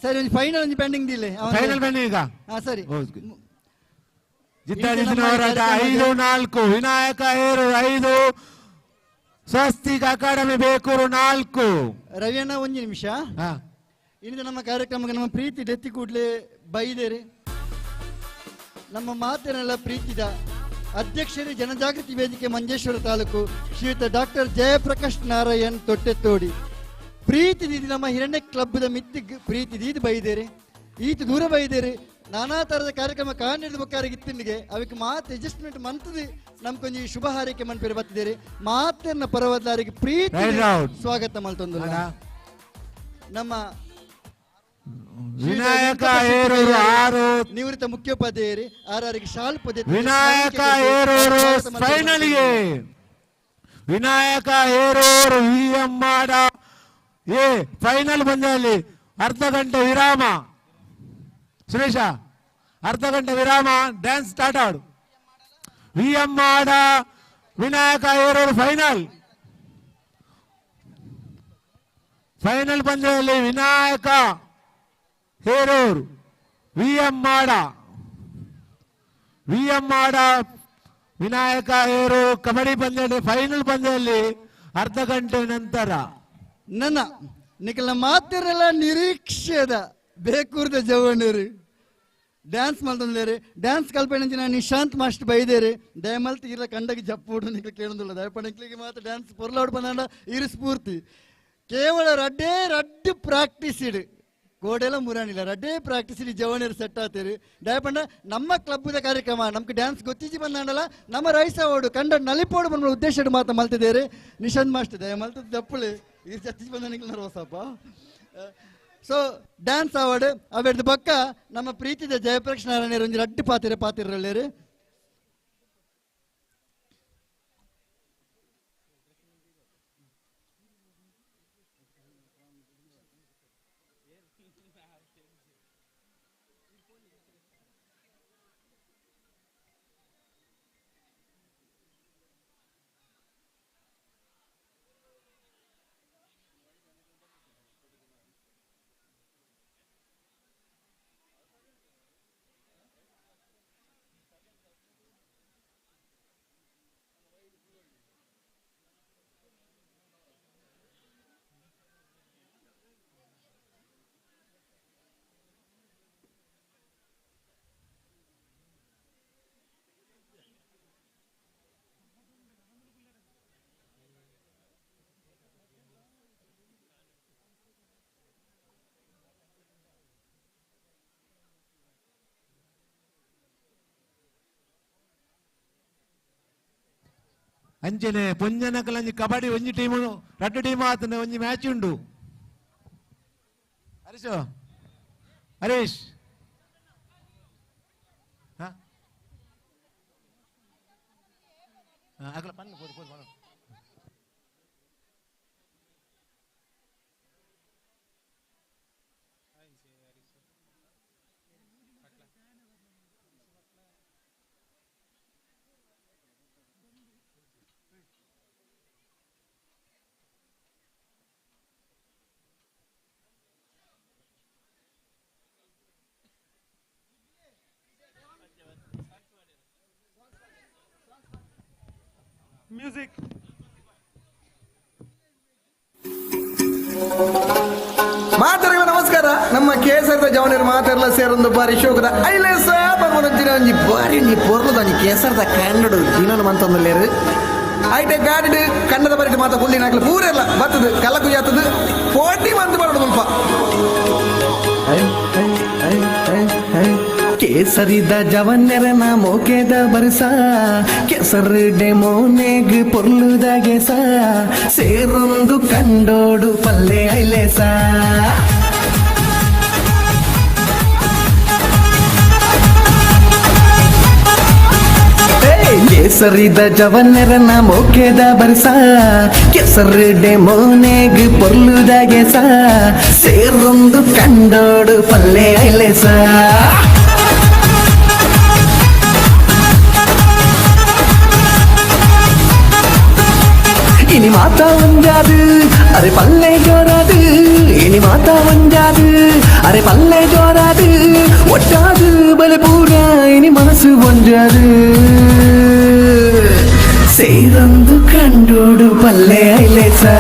ಸರಿ ಒಂದು ಫೈನಲ್ ಒಂದು ಪೆಂಡಿಂಗ್ ದಿಲ್ಲ ಫೈನಲ್ ಪೆಂಡಿಂಗ್ ಈಗ. ಸರಿ ಜಿದ್ದಾಜಿದ್ದಿನ ಹೋರಾಟ. 5-4 ವಿನಾಯಕ ಏರೂರು 5, ಸ್ವಸ್ತಿಕ್ ಅಕಾಡೆಮಿ ಬೇಕೂರು 4. ರವಿಯಣ್ಣ ಒಂದು ನಿಮಿಷ. ಇಂದು ನಮ್ಮ ಕಾರ್ಯಕ್ರಮಕ್ಕೆ ನಮ್ಮ ಪ್ರೀತಿ ಡೆತ್ತಿ ಕೂಡ್ಲೆ ಬೈದೇರಿ ನಮ್ಮ ಮಾತಿನೆಲ್ಲ ಪ್ರೀತಿದ ಅಧ್ಯಕ್ಷರೇ ಜನಜಾಗೃತಿ ವೇದಿಕೆ ಮಂಜೇಶ್ವರ ತಾಲೂಕು ಶ್ರೀಯುತ ಡಾಕ್ಟರ್ ಜಯಪ್ರಕಾಶ್ ನಾರಾಯಣ್ ತೊಟ್ಟೆತ್ತೋಡಿ ಪ್ರೀತಿ ದೀದಿ ನಮ್ಮ ಹಿರಣ್ಯ ಕ್ಲಬ್ದ ಮಿತ್ತಿಗೆ ಪ್ರೀತಿ ದೀದಿ ಬೈದೇರಿ ಈತ ದೂರ ಬೈದೇರಿ ನಾನಾ ತರದ ಕಾರ್ಯಕ್ರಮ ಕಾಣಿಡಿದ ಬೊಕ್ಕಾರಿಗೆ ಇತ್ತಿಂಡಿಗೆ ಅವಕ್ಕೆ ಮಾತು ಅಡ್ಜಸ್ಟ್ಮೆಂಟ್ ಮಂತದಿ ನಮ್ಕೊಂದು ಶುಭ ಹಾರೈಕೆ ಮನ್ಪೇರು ಬತ್ತಿದ್ದೇರಿ ಮಾತನ್ನ ಪರವದ್ದಾರಿಗೆ ಪ್ರೀತಿ ಸ್ವಾಗತ ಮಲ್ತೊಂದು ನಮ್ಮ ವಿನಾಯಕ ಏರೂರು 6, ನಿವೃತ್ತ ಮುಖ್ಯೋಪಾಧ್ಯಾಯರಿ ಆರ್ಆರ್ಗೆ ಶಾಲ್ ಪದ ವಿನಾಯಕ ಏರೂರು ಫೈನಲ್ಗೆ. ವಿನಾಯಕ ಏರೂರು VM ಮಾಡ ಫೈನಲ್ ಬಂದಲ್ಲಿ ಅರ್ಧ ಗಂಟೆ ವಿರಾಮ. ಸುರೇಶ ಅರ್ಧ ಗಂಟೆ ವಿರಾಮ, ಡ್ಯಾನ್ಸ್ ಸ್ಟಾರ್ಟ್ ಆಡು. VM ಮಾಡ ವಿನಾಯಕ ಏರೂರು ಫೈನಲ್ ಪಂದ್ಯದಲ್ಲಿ ವಿನಾಯಕ ಹೇರೂರು VM ಮಾಡ ವಿನಾಯಕ ಹೇರೂರು ಕಬಡ್ಡಿ ಪಂದ್ಯ ಫೈನಲ್ ಪಂದ್ಯದಲ್ಲಿ ಅರ್ಧ ಗಂಟೆ ನಂತರ. ನನ್ನ ನಿಖಲ ಮಾತಿರಲ್ಲ ನಿರೀಕ್ಷೆದ ಬೇಕೂರ್ದ ಜವಣ್ಣರು ಡ್ಯಾನ್ಸ್ ಮಾಡ್ತಾರೆ. ಡ್ಯಾನ್ಸ್ ಕಲ್ಪನೆ ನಿಶಾಂತ್ ಮಾಸ್ಟರ್ ಬೈದೇರಿ ದಯಮಲ್ತಿ ಇರ ಕಂಡಗೆ ಜಪ್ಪುಡು ನಿಖಲ ಕೇಳೋದಿಲ್ಲ ದಯಪಣಿಕ್ಲಿಗೆ ಮಾತ್ರ ಡ್ಯಾನ್ಸ್ ಪೊರ್ಲಾಡ್ ಬಂದ ಇರು ಸ್ಫೂರ್ತಿ ಕೇವಲ ರಡ್ಡು ಪ್ರಾಕ್ಟೀಸ್ ಇಡು ಗೋಡೆಲ್ಲ ಮುರಾಣಿಲ್ಲ ರಡ್ಡೇ ಪ್ರಾಕ್ಟೀಸ್ ಇಡಿ ಜವಣರು ಸೆಟ್ ಆತೇರಿ ದಯಪಂಡ ನಮ್ಮ ಕ್ಲಬ್ದ ಕಾರ್ಯಕ್ರಮ ನಮ್ಗೆ ಡ್ಯಾನ್ಸ್ ಗೊತ್ತಿಜಿ ಬಂದಾಂಡಲ್ಲ ನಮ್ಮ ರೈಸ ಓಡು ಕಂಡ ನಲಿಪೋಡು ಬಂದ ಉದ್ದೇಶ ಮಾತ ಮಲ್ತಿದ್ದೇರಿ ನಿಶಾಂತ್ ಮಾಸ್ಟರ್ ದಯ ಮಲ್ತದ ದಪ್ಪಳು ಈ ಚರ್ಚಿಸಿ ಬಂದ ನಿಖಲ ರೋಸಪ್ಪ. ಸೊ ಡ್ಯಾನ್ಸ್ ಅವಾರ್ಡ್ ಅವೆಡ್ದು ಪಕ್ಕ ನಮ್ಮ ಪ್ರೀತಿದ ಜಯಪ್ರಕಾಶ್ ನಾರಾಯಣ ಒಂದು ರಡ್ಡು ಪಾತಿರಲ್ಲೇರಿ ಅಂಚನೆ ಪೊಂಜನಕಲಂಜಿ ಕಬಡ್ಡಿ ಒಂಜಿ ಟೀಮ್ ರಡ್ಡು ಟೀಮ್ ಆತನ ಒಂಜಿ ಮ್ಯಾಚ್ ಉಂಡು. ಹರೀಶ್ ಮ್ಯೂಸಿಕ್. ಮಾತರಿಗಳ ನಮಸ್ಕಾರ. ನಮ್ಮ ಕೇಸರದ ಜವನರು ಮಾತೆಲ್ಲ ಸೇರೊಂದು ಬಾರಿ ಶೋಕದ ಐಲೇಸ ಬರ್ಮನೊಂದಿನ ಒಂಜಿ ಬಾರಿ ನೀ ಪೊರ್ಲದ ಒಂಜಿ ಕೇಸರದ ಕನ್ನಡ ದಿನ ಮಂತೊಂದಲ್ಲೇರು ಐಟೆ ಗಾಡಿ ಕನ್ನಡ ಬರಿಗೆ ಮಾತ ಕುಳ್ಳಿ ನಾಕ್ಲು ಪೂರೆಲ್ಲ ಬತ್ತದು ಕಲಕು ಜಾತದು ಪೋಟಿ ಮಂತ್ ಮಾಡೋದು ಮುಲ್ಪ ಕೇಸರಿದ ಜವನ್ನೆರನ ಮೋಕೆದ ಬರಸ ಕೆಸರು ಡೆಮೋನೆಗ್ ಪೊರ್ಲುದ ಗೆಸ ಸೇರೊಂದು ಕಂಡೋಡು ಪಲ್ಲೆ ಐಲೇಸ ಕೇಸರಿದ ಜವನ್ನೆರನ ಮೋಕೆದ ಬರಸ ಕೆಸರು ಡೆಮೋನೆಗ್ ಪೊರ್ಲುದ ಗೆಸ ಸೇರೊಂದು ಕಂಡೋಡು ಪಲ್ಲೆ ಐಲೇಸ இனி மாத்தா வந்தாது அரே பல்லே ஜோராது இனி மாத்தா வந்தாது அரே பல்லே ஜோராது ஒட்டாது பல பூரா இனி மனசு ஒன்றாது சேரந்து கண்டோடு பல்லே ஐலேசா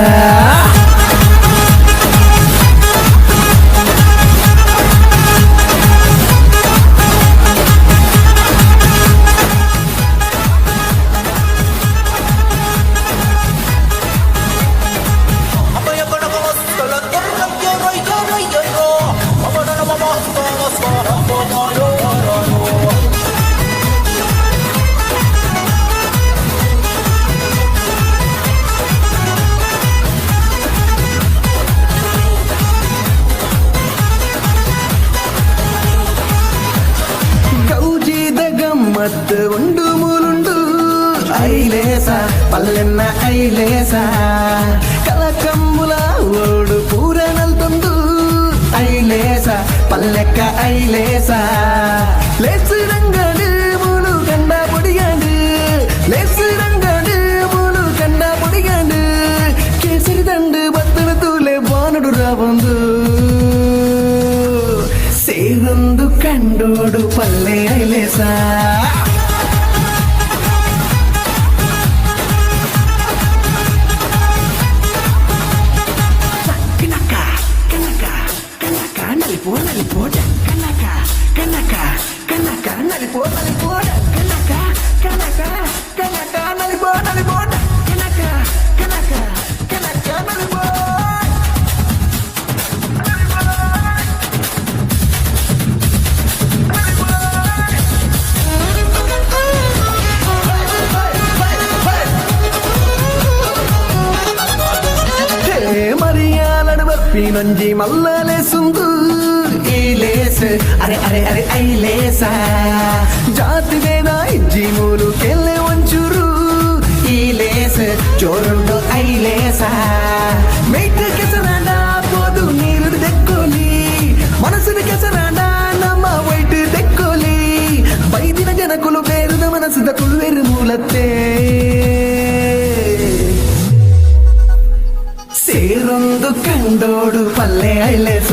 ಗಮ್ಮತ್ತು ಉಂಡು ಮೂಲುಂಡು ಐಲೇಸ ಪಲ್ಲೆನ್ನ ಐಲೇಸ ಕಲಕಂಬುಲ ಓಡು ಪೂರ ನಲ್ತೊಂದು ಐಲೇಸ ಪಲ್ಲೆಕ್ಕ ಐಲೇಸ ಲೇಸು ರಂಗಡು ಮೂಲು ಕಂಡ ಪೊಡಿಗಾಂಡು ಲೇಸು ರಂಗಡು ಮೂಲು ಕಂಡ ಪೊಡಿಗಾಂಡು ಕೇಸರಿ ದಂಡು ಬತ್ತನ ತೂಲೆ ಬಾನುಡು ರಾಬಂದು ಸೇರೊಂದು ಕಂಡೋಡು ಪಲ್ಲೆ ಐಲೇಸ ನೊಂಜಿ ಮಲ್ಲಲೆ ಸುಂದು ಈಲೇಸ ಅರೆ ಅರೆ ಅರೆ ಐಲೇಸ ಜಾತಿ ಬೇದ ಇಜ್ಜಿ ಮೂಲು ಕೆಲ್ಲೆ ಒಂಚೂರು ಈಲೇಸ ಚೋರುಂಡು ಐಲೇಸ ಮೇಟ ಕೆಸರಾಂಡ ಪೋದು ನೀರು ದೆಕ್ಕೋಲಿ ಮನಸ್ಸಿನ ಕೆಸರಾಂಡ ನಮ್ಮ ವೈಟ್ ದೆಕ್ಕೋಲಿ ಬೈದಿನ ಜನಕುಲು ಬೇರುದ ಮನಸ್ಸಿದ ಕುಳುವೆರು ಮೂಲತ್ತೆ ಸೇರೊಂದು ಕಂಡೋಡು ಪಲ್ಲೆ ಐಲೇಸ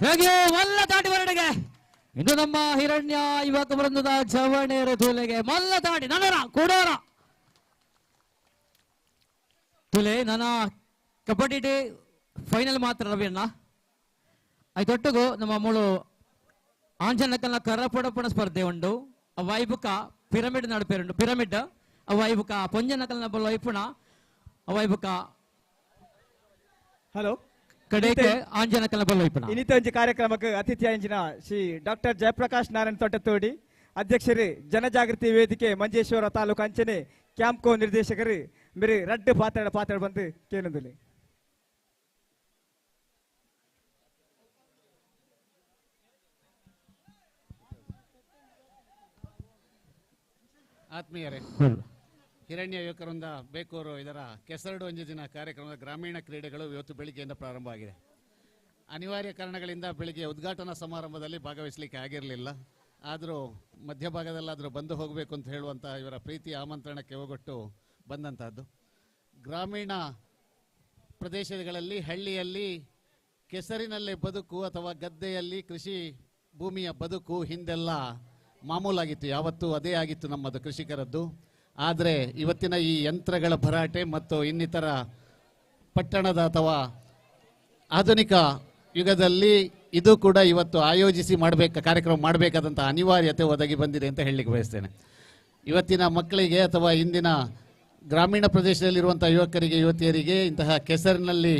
ಹೇಗೆ ಮಲ್ಲ ತಾಟಿ ಹೊರಡೆಗೆ ಇನ್ನು ನಮ್ಮ ಹಿರಣ್ಯ ಯುವಕ ವೃಂದದ ಜವಣೇರ ತೂಲೆಗೆ ಮಲ್ಲ ತಾಟಿ ನನರ ಕೊಡೋರ ತುಲೆ ನನ್ನ ಕಬಡ್ಡಿ ಡೇ ಫೈನಲ್ ಮಾತ್ರ ರವಿಯಣ್ಣ ಐದೊಟ್ಟಿಗೂ ನಮ್ಮ ಮೂಳು ಆಂಜನಕಲ್ನ ಕರ್ರಪೊಡಪಣ ಸ್ಪರ್ಧೆ ಉಂಡು ಅವೈಬುಕ ಪಿರಮಿಡ್ ನಡುಪೇರುಂಡು ಪಿರಮಿಡ್ ಅವೈಬುಕ ಪೊಂಜನಕಲ್ನ ಬಲ್ಲ ವೈಪುಣ ಅವೈಬುಕ ಹಲೋ ಕಡೆಗೆ ಆಂಜನಕಲ್ನ ಬಲ್ಲ ವೈಪುಣ ಇನ್ನಿತ ಒಂಜಿ ಕಾರ್ಯಕ್ರಮಕ್ಕೆ ಅತಿಥಿ ಅಂಜಿನ ಶ್ರೀ ಡಾಕ್ಟರ್ ಜಯಪ್ರಕಾಶ್ ನಾರಾಯಣ್ ತೋಟತೋಡಿ ಅಧ್ಯಕ್ಷರು ಜನಜಾಗೃತಿ ವೇದಿಕೆ ಮಂಜೇಶ್ವರ ತಾಲೂಕು ಅಂಚನೆ ಕ್ಯಾಂಪ್ಕೋ ನಿರ್ದೇಶಕರು ಮೇರೆ ರಡ್ಡು ಪಾತ್ರ ಬಂದು ಕೇಳಿದಲ್ಲಿ ಆತ್ಮೀಯರೇ, ಹಿರಣ್ಯ ಯುವಕರಿಂದ ಬೇಕೂರು ಇದರ ಕೆಸರಡು ಒಂದು ದಿನ ಕಾರ್ಯಕ್ರಮದ ಗ್ರಾಮೀಣ ಕ್ರೀಡೆಗಳು ಇವತ್ತು ಬೆಳಿಗ್ಗೆಯಿಂದ ಪ್ರಾರಂಭ ಆಗಿದೆ. ಅನಿವಾರ್ಯ ಕಾರಣಗಳಿಂದ ಬೆಳಿಗ್ಗೆ ಉದ್ಘಾಟನಾ ಸಮಾರಂಭದಲ್ಲಿ ಭಾಗವಹಿಸಲಿಕ್ಕೆ ಆಗಿರಲಿಲ್ಲ. ಆದರೂ ಮಧ್ಯಭಾಗದಲ್ಲಾದರೂ ಬಂದು ಹೋಗಬೇಕು ಅಂತ ಹೇಳುವಂಥ ಇವರ ಪ್ರೀತಿ ಆಮಂತ್ರಣಕ್ಕೆ ಹೋಗೊಟ್ಟು ಬಂದಂಥದ್ದು. ಗ್ರಾಮೀಣ ಪ್ರದೇಶಗಳಲ್ಲಿ ಹಳ್ಳಿಯಲ್ಲಿ ಕೆಸರಿನಲ್ಲೇ ಬದುಕು ಅಥವಾ ಗದ್ದೆಯಲ್ಲಿ ಕೃಷಿ ಭೂಮಿಯ ಬದುಕು ಹಿಂದೆಲ್ಲ ಮಾಮೂಲಾಗಿತ್ತು, ಯಾವತ್ತೂ ಅದೇ ಆಗಿತ್ತು ನಮ್ಮದು ಕೃಷಿಕರದ್ದು. ಆದರೆ ಇವತ್ತಿನ ಈ ಯಂತ್ರಗಳ ಭರಾಟೆ ಮತ್ತು ಇನ್ನಿತರ ಪಟ್ಟಣದ ಅಥವಾ ಆಧುನಿಕ ಯುಗದಲ್ಲಿ ಇದು ಕೂಡ ಇವತ್ತು ಆಯೋಜಿಸಿ ಕಾರ್ಯಕ್ರಮ ಮಾಡಬೇಕಾದಂಥ ಅನಿವಾರ್ಯತೆ ಒದಗಿ ಬಂದಿದೆ ಅಂತ ಹೇಳಲಿಕ್ಕೆ ಬಯಸ್ತೇನೆ. ಇವತ್ತಿನ ಮಕ್ಕಳಿಗೆ ಅಥವಾ ಇಂದಿನ ಗ್ರಾಮೀಣ ಪ್ರದೇಶದಲ್ಲಿರುವಂಥ ಯುವಕರಿಗೆ ಯುವತಿಯರಿಗೆ ಇಂತಹ ಕೆಸರಿನಲ್ಲಿ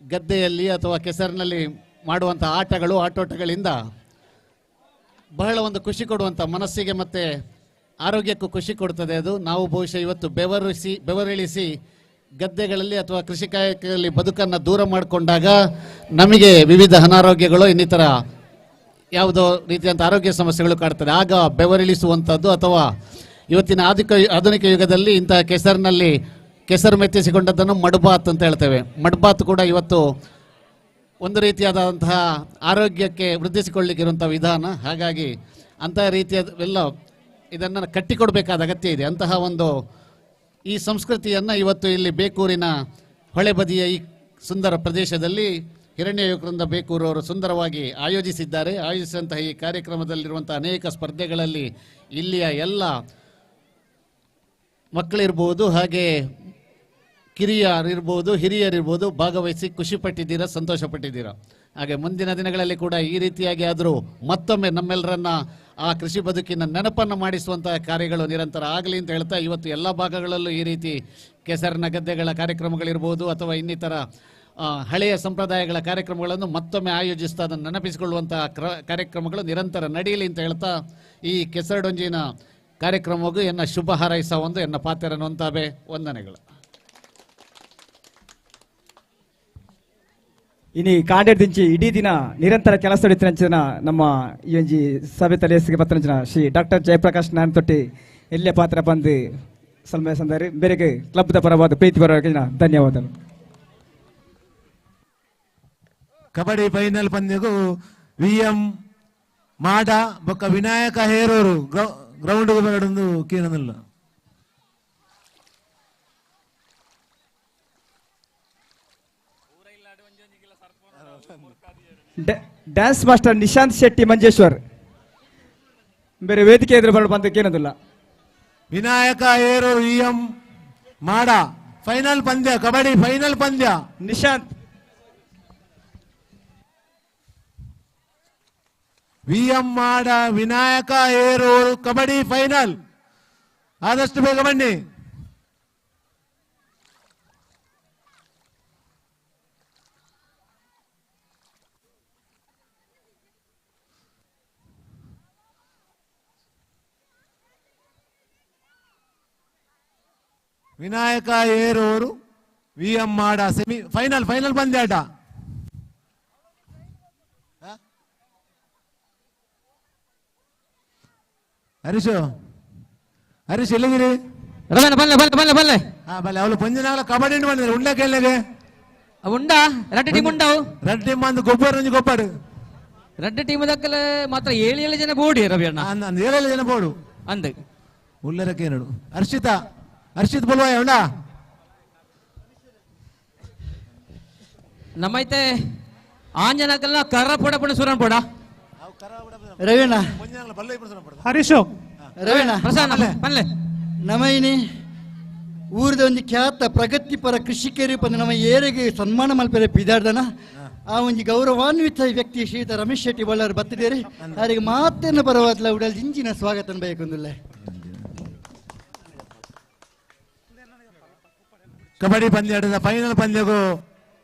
ಗದ್ದೆಯಲ್ಲಿ ಅಥವಾ ಕೆಸರಿನಲ್ಲಿ ಮಾಡುವಂಥ ಆಟೋಟಗಳಿಂದ ಬಹಳ ಒಂದು ಖುಷಿ ಕೊಡುವಂಥ ಮನಸ್ಸಿಗೆ ಮತ್ತು ಆರೋಗ್ಯಕ್ಕೂ ಖುಷಿ ಕೊಡ್ತದೆ. ಅದು ನಾವು ಬಹುಶಃ ಇವತ್ತು ಬೆವರಿಳಿಸಿ ಗದ್ದೆಗಳಲ್ಲಿ ಅಥವಾ ಕೃಷಿ ಕಾಯಕದಲ್ಲಿ ಬದುಕನ್ನು ದೂರ ಮಾಡಿಕೊಂಡಾಗ ನಮಗೆ ವಿವಿಧ ಅನಾರೋಗ್ಯಗಳು ಇನ್ನಿತರ ಯಾವುದೋ ರೀತಿಯಂಥ ಆರೋಗ್ಯ ಸಮಸ್ಯೆಗಳು ಕಾಡ್ತದೆ. ಆಗ ಬೆವರಿಳಿಸುವಂಥದ್ದು ಅಥವಾ ಇವತ್ತಿನ ಆಧುನಿಕ ಯುಗದಲ್ಲಿ ಇಂತಹ ಕೆಸರಿನಲ್ಲಿ ಕೆಸರು ಮೆತ್ತಿಸಿಕೊಂಡದ್ದನ್ನು ಮಡ್ಬಾತ್ ಅಂತ ಹೇಳ್ತೇವೆ. ಮಡ್ಬಾತ್ ಕೂಡ ಇವತ್ತು ಒಂದು ರೀತಿಯಾದಂತಹ ಆರೋಗ್ಯಕ್ಕೆ ವೃದ್ಧಿಸಿಕೊಳ್ಳಲಿಕ್ಕಿರುವಂಥ ವಿಧಾನ. ಹಾಗಾಗಿ ಅಂತಹ ರೀತಿಯವೆಲ್ಲ ಇದನ್ನು ಕಟ್ಟಿಕೊಡಬೇಕಾದ ಅಗತ್ಯ ಇದೆ. ಅಂತಹ ಒಂದು ಈ ಸಂಸ್ಕೃತಿಯನ್ನು ಇವತ್ತು ಇಲ್ಲಿ ಬೇಕೂರಿನ ಹೊಳೆ ಬದಿಯ ಈ ಸುಂದರ ಪ್ರದೇಶದಲ್ಲಿ ಹಿರಣ್ಯ ಯುವಕರಿಂದ ಬೇಕೂರು ಅವರು ಸುಂದರವಾಗಿ ಆಯೋಜಿಸಿದ್ದಾರೆ. ಆಯೋಜಿಸಿದಂತಹ ಈ ಕಾರ್ಯಕ್ರಮದಲ್ಲಿರುವಂಥ ಅನೇಕ ಸ್ಪರ್ಧೆಗಳಲ್ಲಿ ಇಲ್ಲಿಯ ಎಲ್ಲ ಮಕ್ಕಳಿರ್ಬೋದು, ಹಾಗೆ ಕಿರಿಯರಿರ್ಬೋದು, ಹಿರಿಯರಿರ್ಬೋದು ಭಾಗವಹಿಸಿ ಖುಷಿಪಟ್ಟಿದ್ದೀರಾ, ಸಂತೋಷಪಟ್ಟಿದ್ದೀರಾ. ಹಾಗೆ ಮುಂದಿನ ದಿನಗಳಲ್ಲಿ ಕೂಡ ಈ ರೀತಿಯಾಗಿ ಆದರೂ ಮತ್ತೊಮ್ಮೆ ನಮ್ಮೆಲ್ಲರನ್ನ ಆ ಕೃಷಿ ಬದುಕಿನ ನೆನಪನ್ನು ಮಾಡಿಸುವಂತಹ ಕಾರ್ಯಗಳು ನಿರಂತರ ಆಗಲಿ ಅಂತ ಹೇಳ್ತಾ, ಇವತ್ತು ಎಲ್ಲ ಭಾಗಗಳಲ್ಲೂ ಈ ರೀತಿ ಕೆಸರಿನ ಗದ್ದೆಗಳ ಕಾರ್ಯಕ್ರಮಗಳಿರ್ಬೋದು ಅಥವಾ ಇನ್ನಿತರ ಹಳೆಯ ಸಂಪ್ರದಾಯಗಳ ಕಾರ್ಯಕ್ರಮಗಳನ್ನು ಮತ್ತೊಮ್ಮೆ ಆಯೋಜಿಸ್ತಾ ಅದನ್ನು ನೆನಪಿಸಿಕೊಳ್ಳುವಂತಹ ಕಾರ್ಯಕ್ರಮಗಳು ನಿರಂತರ ನಡೆಯಲಿ ಅಂತ ಹೇಳ್ತಾ ಈ ಕೆಸರಡೊಂಜಿನ ಕಾರ್ಯಕ್ರಮಗೂ ಎನ್ನ ಶುಭ ಹಾರೈಸ ಒಂದು ಎನ್ನ ಪಾತೆರನ್ನುವಂತಾವೆ ವಂದನೆಗಳು. ಇನಿ ಕಾಂಡೇದಿಂಚಿ ಇಡೀ ದಿನ ನಿರಂತರ ಕೆಲಸ ನಡೆತಿನ ನಮ್ಮ ಈ ಒಂಜಿ ಸಭೆ ತಲೆಸಿಗೆ ಬತ್ತನಂಚಿನ ಶ್ರೀ ಡಾಕ್ಟರ್ ಜಯಪ್ರಕಾಶ್ ನಾರಾಯಣ್ ತೊಟ್ಟಿ ಎಲ್ಲೇ ಪಾತ್ರ ಬಂದು ಸಲ್ಮೆ ಸಂದಾರಿ ಬೇರೆಗೆ ಕ್ಲಬ್ದ ಪರವಾದ ಪ್ರೀತಿ ಪರವಾಗಿ ಧನ್ಯವಾದಗಳು. ಕಬಡ್ಡಿ ಫೈನಲ್ ಪಂದ್ಯಗೂ VM ಮಾಡ ಬೊಕ್ಕ ವಿನಾಯಕ ಹೇರೋರು ಗ್ರೌಂಡ್ ಬೇಡೊಂದು ಕೇಳೋದಿಲ್ಲ. ಡ್ಯಾನ್ಸ್ ಮಾಸ್ಟರ್ ನಿಶಾಂತ್ ಶೆಟ್ಟಿ ಮಂಜೇಶ್ವರ್ ಬೇರೆ ವೇದಿಕೆ ಎದುರು ಬರಲು ಬಂದ ಕೇಳೋದಿಲ್ಲ. ವಿನಾಯಕ ಹೇರೋರು VM ಮಾಡ ಫೈನಲ್ ಪಂದ್ಯ, ಕಬಡ್ಡಿ ಫೈನಲ್ ಪಂದ್ಯ. ನಿಶಾಂತ್ VM ಮಾಡ ವಿನಾಯಕ ಹೇರೋರು ಕಬಡ್ಡಿ ಫೈನಲ್. ಆದಷ್ಟು ಬೇಗ ಬನ್ನಿ. ವಿನಾಯಕ ಏರೋರು VM ಮಾಡ ಸೆಮಿ ಫೈನಲ್ ಪಂದ್ಯ ಆಟ. ಹರೀಶ್ ಎಲ್ಲಿದ್ದೀರಿ? ಬಲ್ಲೆ ಅವಳು ಪಂಜನಾಗಲ ಕಬಡ್ಡಿ ಬಂದಿದ್ರು ಉಂಡ ಕೇಳಿಗೆ ಉಂಡ ರೆಡ್ ಟೀಮ್ ಉಂಡವು ರೆಡ್ ಟೀಮ್ ಅಂದು ಗೊಬ್ಬರ ರೆಡ್ ಟೀಮ್ ದಕ್ಕಲೆ ಮಾತ್ರ 7 ಜನ ಬೋಡಿ ರವಿ ಅಣ್ಣ 7 ಜನ ಬೋಡು ಅಂದೆ ಉಳ್ಳರಕ್ಕೆ ನೋಡು. ಹರ್ಷಿತ್ ಬಲ್ವಾಯ ಉಂಡ ನಮ್ಮೈತೆ ಆಂಜನಕಲ್ಲ ಕರ್ರ ಪೊಡ ಪುಣ ಸುರನ್ ಪೊಡ ರವೀಣ ಹರೀಶು ರವೀಣ ಪ್ರಸನ್ನ ಪನ್ಲೆ ನಮೈನಿ ಊರದ ಒಂದು ಖ್ಯಾತ ಪ್ರಗತಿಪರ ಕೃಷಿಕರು ಬಂದು ನಮ್ಮ ಏರಿಗೆ ಸನ್ಮಾನ ಮಲ್ಪರೆ ಬಿದಾಡ್ದನ ಆ ಒಂದು ಗೌರವಾನ್ವಿತ ವ್ಯಕ್ತಿ ಶ್ರೀಯುತ ರಮೇಶ್ ಶೆಟ್ಟಿ ಬಳ್ಳಾರು ಬತ್ತಿದ್ದೇರಿ ಅವರಿಗೆ ಮಾತೇನು ಬರವಾದ್ಲ ಉಡಲ್ ಜಿಂಜಿನ ಸ್ವಾಗತ ಬಯಕೊಂದಿಲ್ಲ. ಕಬಡ್ಡಿ ಪಂದ್ಯಾಟದ ಫೈನಲ್ ಪಂದ್ಯಗೂ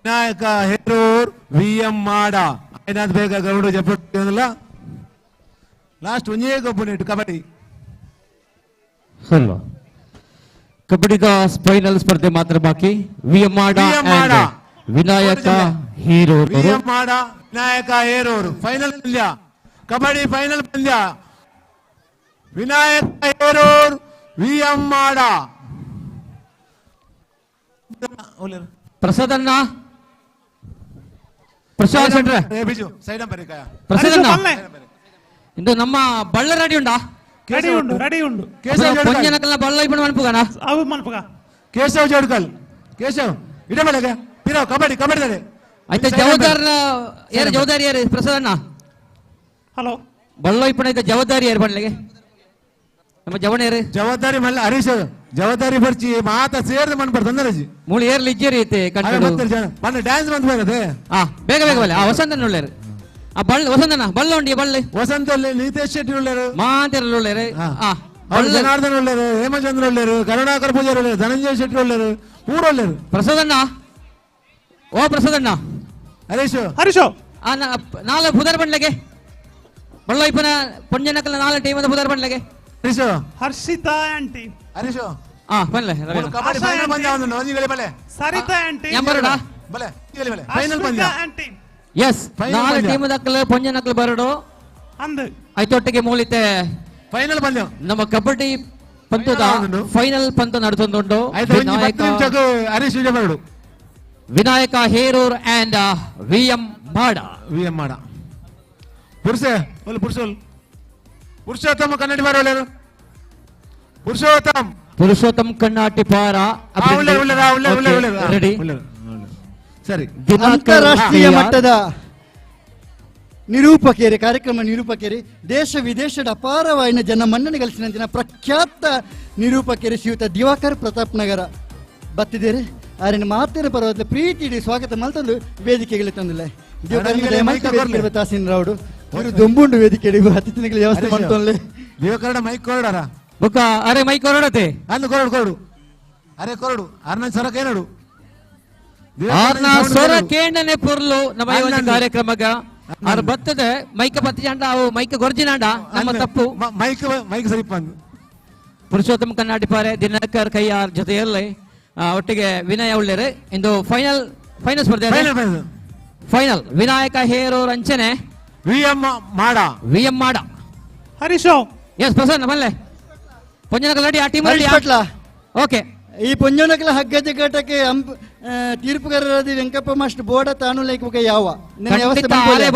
ವಿನಾಯಕ ಹೇರೂರ್ VM ಮಾಡ ಏನಾದ್ ಬೇಗ ಗೌಡ ಜಪಲ್ಲ ಲಾಸ್ಟ್ ಒಂದೇ ಗೊಬ್ಬನಿಟ್ಟು ಕಬಡ್ಡಿ ಅಲ್ವಾ. ಕಬಡ್ಡಿದ ಫೈನಲ್ ಸ್ಪರ್ಧೆ ಮಾತ್ರ ಬಾಕಿ. VM ಮಾಡ ವಿನಾಯಕ ಹೇರೂರ್ VM ಮಾಡ ವಿನಾಯಕ ಹೇರೂರ್ ಫೈನಲ್ ಪಂದ್ಯ, ಕಬಡ್ಡಿ ಫೈನಲ್ ಪಂದ್ಯ. ವಿನಾಯಕ ಹೇರೂರ್ VM ಮಾಡ. ಪ್ರಸಾದ್ ಅಣ್ಣ, ಪ್ರಸಾದ್ ಸೆಂಟ್ರೆ ಬಿಜು ಸೈಡ್ ಬರೀ ಪ್ರಸಾದ್ ಅಣ್ಣ, ಇದು ನಮ್ಮ ಬಳ್ಳ ರೆಡಿ ಉಂಟಾ? ರೆಡಿ ಉಂಟು, ರೆಡಿ ಉಂಟು. ಪೊಂಜನಕಲ್ನ ಬಳ್ಳ ಇಬ್ಬರು ಮನ್ಪುಗನ ಅವು ಮನ್ಪುಗ ಕೇಶವ್ ಜೋಡ್ಕಲ್, ಕೇಶವ್ ಇಡ ಮಳೆಗೆ ಪಿರೋ ಕಬಡ್ಡಿ ಕಬಡ್ಡಿ ಆಯ್ತಾ. ಜವಾಬ್ದಾರ ಯಾರು ಜವಾಬ್ದಾರಿ ಯಾರು? ಪ್ರಸಾದ್ ಅಣ್ಣ ಹಲೋ ಬಳ್ಳ ಇಪ್ಪಣ ಆಯ್ತಾ ಜವಾಬ್ದಾರಿ ಯಾರು ಬಣ್ಣಿಗೆ? ನಮ್ಮ ಜವಣ ಯಾರು ಜವಾಬ್ದಾರಿ ಮಲ್ಲ ಹರೀಶ್ ಜವಾಬ್ದಾರಿ ಬರ್ಚಿ ಮಾತ ಸೇರ್ದು ಮನ್ಬಾರ್ದು ತೊಂದರೆಜಿ ಮೂಳು ಏರ್ಲಿ ಇಜ್ಜೇರಿ ಐತೆ ಬಂದ ಡ್ಯಾನ್ಸ್ ಬಂದ್ ಬರೋದು. ಬೇಗ ಬೇಗ ಬಲ್ಲ. ವಸಂತನ ಒಳ್ಳೆಯರು ಆ ಬಳ್ಳ ವಸಂತನ ಬಳ್ಳ ಉಂಡಿ ಬಳ್ಳಿ ವಸಂತ ನಿತೇಶ್ ಶೆಟ್ಟಿ ಒಳ್ಳೆಯರು, ಮಾತೆಲ್ಲ ಒಳ್ಳೆಯರು, ಜನಾರ್ದನ್ ಒಳ್ಳೆಯರು, ಹೇಮಚಂದ್ರ ಒಳ್ಳೆಯರು, ಕರುಣಾಕರ್ ಪೂಜಾರಿ ಒಳ್ಳೆಯರು, ಧನಂಜಯ ಶೆಟ್ಟಿ ಒಳ್ಳೆಯರು, ಪೂರ ಒಳ್ಳೆಯರು. ಪ್ರಸಾದಣ್ಣ, ಓ ಪ್ರಸಾದಣ್ಣ, ಹರೀಶ್ ಹರೀಶೋ ನಾಳೆ ಬುಧವಾರ ಬಂಡ್ಲೆಗೆ ಬಳ್ಳ ಇಪ್ಪನ ಪೊಂಜನಕಲ್ನ ನಾಳೆ ಟೀಮದ ಬುಧವಾರ ಬಂಡ್ಲೆಗೆ ಹರೀಶ್ ಹರ್ಷಿತಾ ಆಂಟಿ ಹರೀಶ್ ಬಲ್ಲೆ ಕಬಡ್ಡಿ ಫೈನಲ್ ಪಂದ್ಯ ಒಂದು ನೋಂದಿಗಲಿ ಬಲೆ ಸರಿತಾ ಆಂಟಿ ಎಂಬರಡ ಬಲೆ ಇಗಲಿ ಬಲೆ ಫೈನಲ್ ಪಂದ್ಯ ಆಂಟಿ ಎಸ್ ನಾಳೆ ಟೀಮದ ಅಕ್ಕಲ ಪೊಂಜನಕಲ್ ಬರಡು ಅಂದು ಐತೊಟ್ಟಿಗೆ ಮೂಲಿತೆ ಫೈನಲ್ ಪಂದ್ಯ ನಮ್ಮ ಕಬಡ್ಡಿ ಪಂತದ ಫೈನಲ್ ಪಂತ ನಡೆತೊಂದುಂಟು. ಹರೀಶ್ ಬರಡು ವಿನಾಯಕ ಹೇರೂರ್ ಅಂಡ್ VM ಮಾಡ. VM ಮಾಡ ಪುರುಷೋತ್ತಮ ಕನ್ನಡಿ ಬಾರ ಒಳ್ಳೆಯರು. ಪುರುಷೋತ್ತಮ್ ಕಣ್ಣಾಟಿ ಪಾರ ರೆಡಿ. ಸರಿ, ಅಂತಾರಾಷ್ಟ್ರೀಯ ಮಟ್ಟದ ನಿರೂಪಕೇರಿ ಕಾರ್ಯಕ್ರಮ ನಿರೂಪಕೇರಿ ದೇಶ ವಿದೇಶದ ಅಪಾರವಾಯಿನ ಜನ ಮನ್ನಣೆ ಗಳಿಸಿದಂತಿನ ಪ್ರಖ್ಯಾತ ನಿರೂಪಕೇರಿ ಶ್ರೀಯುತ ದಿವಾಕರ್ ಪ್ರತಾಪ್ ನಗರ ಬತ್ತಿದ್ದೇನೆ. ಆರಿನ ಮಾತಿನ ಪರವಾದ ಪ್ರೀತಿ ಸ್ವಾಗತ ಮಲ್ತಂದು ವೇದಿಕೆಗಳಿಗೆ ತಂದಿಲ್ಲ. ತಾಸೀನ್ ರಾವುಡು ಇವರು ದೊಂಬುಂಡು ವೇದಿಕೆ ಅತಿಥಿಗಳ ವ್ಯವಸ್ಥೆ ಮಾಡ್ತೊಂದು ದಿವಕರಣ ಮೈಕ್ ಕೊರಡಾರ ಬುಕ್ಕ ಅರೆ ಮೈಕ್ ಕೊರಡತೆ ಅಂದು ಕೊರಡು ಅರೆ ಕೊರಡು ಅರ್ನ ಸರಕ ಏನಡು ಸೊರ ಕೇಂಡನೆ ಪುರ್ಲು ನಮ್ಮ ಈ ಒಂದು ಕಾರ್ಯಕ್ರಮಗ ಅವ್ರು ಬರ್ತದೆ ಮೈಕ ಬತ್ತಿ ಜಾಂಡ ಅವು ಮೈಕ ಗೊರ್ಜಿನಾಂಡ ನಮ್ಮ ತಪ್ಪು ಮೈಕ್ ಸರಿಪ ಪುರುಷೋತ್ತಮ ಕನ್ನಡಿ ಪಾರೆ ದಿನಕರ್ ಕೈಯಾರ್ ಜೊತೆಯಲ್ಲಿ ಒಟ್ಟಿಗೆ ವಿನಯ ಉಳ್ಳೇರು. ಇಂದು ಫೈನಲ್ ಸ್ಪರ್ಧೆ ಫೈನಲ್ ವಿನಾಯಕ ಹೇರೂರ್ ಅಂಚನೆ VM ಮಾಡ ಹರೀಶೋ ಎಸ್ ಪ್ರಸನ್ನ ಮಲ್ಲೆ ಪೊಂಜನಕಲ್ ರೆಡಿ ಆ ಟೀಮ್ ರೆಡಿ ಓಕೆ. ಈ ಪೊಂಜನಕಲ ಹಗ್ಗದ ಘಟಕ್ಕೆ ತೀರ್ಪುಗಾರರಾದ ವೆಂಕಪ್ಪ ಮಾಸ್ಟರ್ ಬೋರ್ಡ ತಾನು ಲೇಖಕ ಯಾವ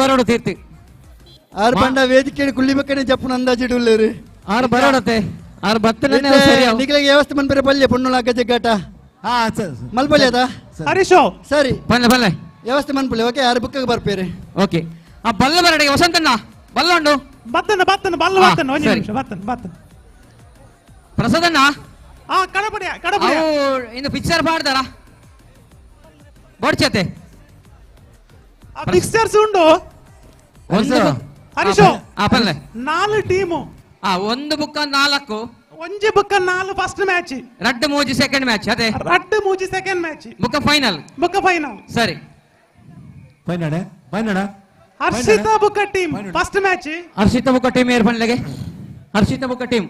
ಬರೋಡು ತೀರ್ತಿ ಆರು ಬಂಡ ವೇದಿಕೆ ಕುಳ್ಳಿಬೇಕನೆ ಜಪ್ಪನ ಅಂದಾಜಿಡುಳ್ಳೇರು ಆರು ಬರೋಡತೆ ಆರು ಬತ್ತನೆ ನಿಗಲಿಗೆ ವ್ಯವಸ್ಥೆ ಮನ್ಬೇರೆ ಬಲ್ಲೆ ಪೊಣ್ಣುಳ ಹಗ್ಗದ ಘಟ ಮಲ್ಪಲ್ಲೆ ಅದ ಹರೀಶೋ ಸರಿ ಬಲ್ಲೆ ವ್ಯವಸ್ಥೆ ಮನ್ಪಲ್ಲೆ ಓಕೆ ಆರು ಬುಕ್ಕ ಬರ್ಪೇರಿ ಓಕೆ. ಆ ಬಲ್ಲ ಬರಡಿಗೆ ವಸಂತಣ್ಣ ಬಲ್ಲ ಉಂಡು ಬತ್ತನ ಬಲ್ಲ ಬತ್ತನ ಒಂದು ನಿಮಿಷ ಬತ್ತನ ಪ್ರಸಾದಣ್ಣ ಕಡಪಡಿಯ ಇನ್ನು ಪಿಕ್ಚರ್ ಮಾಡ್ದಾರ ಬೋಡ್ಚತೆ ಪಿಕ್ಚರ್ಸ್ ಉಂಡು ಒಂದು ಹರೀಶೋ ಪಲ್ಲೆ 4 ಟೀಮು ಒಂದು ಬುಕ್ಕ 4 ಒಂಜಿ ಬುಕ್ಕ 4 ಫಸ್ಟ್ ಮ್ಯಾಚ್ ರಡ್ಡು ಮೂಜಿ ಸೆಕೆಂಡ್ ಮ್ಯಾಚ್ ಅದೇ ರಡ್ಡು ಮೂಜಿ ಸೆಕೆಂಡ್ ಮ್ಯಾಚ್ ಬುಕ್ಕ ಫೈನಲ್ ಸರಿ ಹರ್ಷಿತಾ ಬುಕ್ಕ ಟೀಮ್ ಫಸ್ಟ್ ಮ್ಯಾಚ್ ಹರ್ಷಿತಾ ಬುಕ್ಕ ಟೀಮ್ ಏರ್ ಬಂಡ್ಲೆಗೆ ಹರ್ಷಿತಾ ಬುಕ್ಕ ಟೀಮ್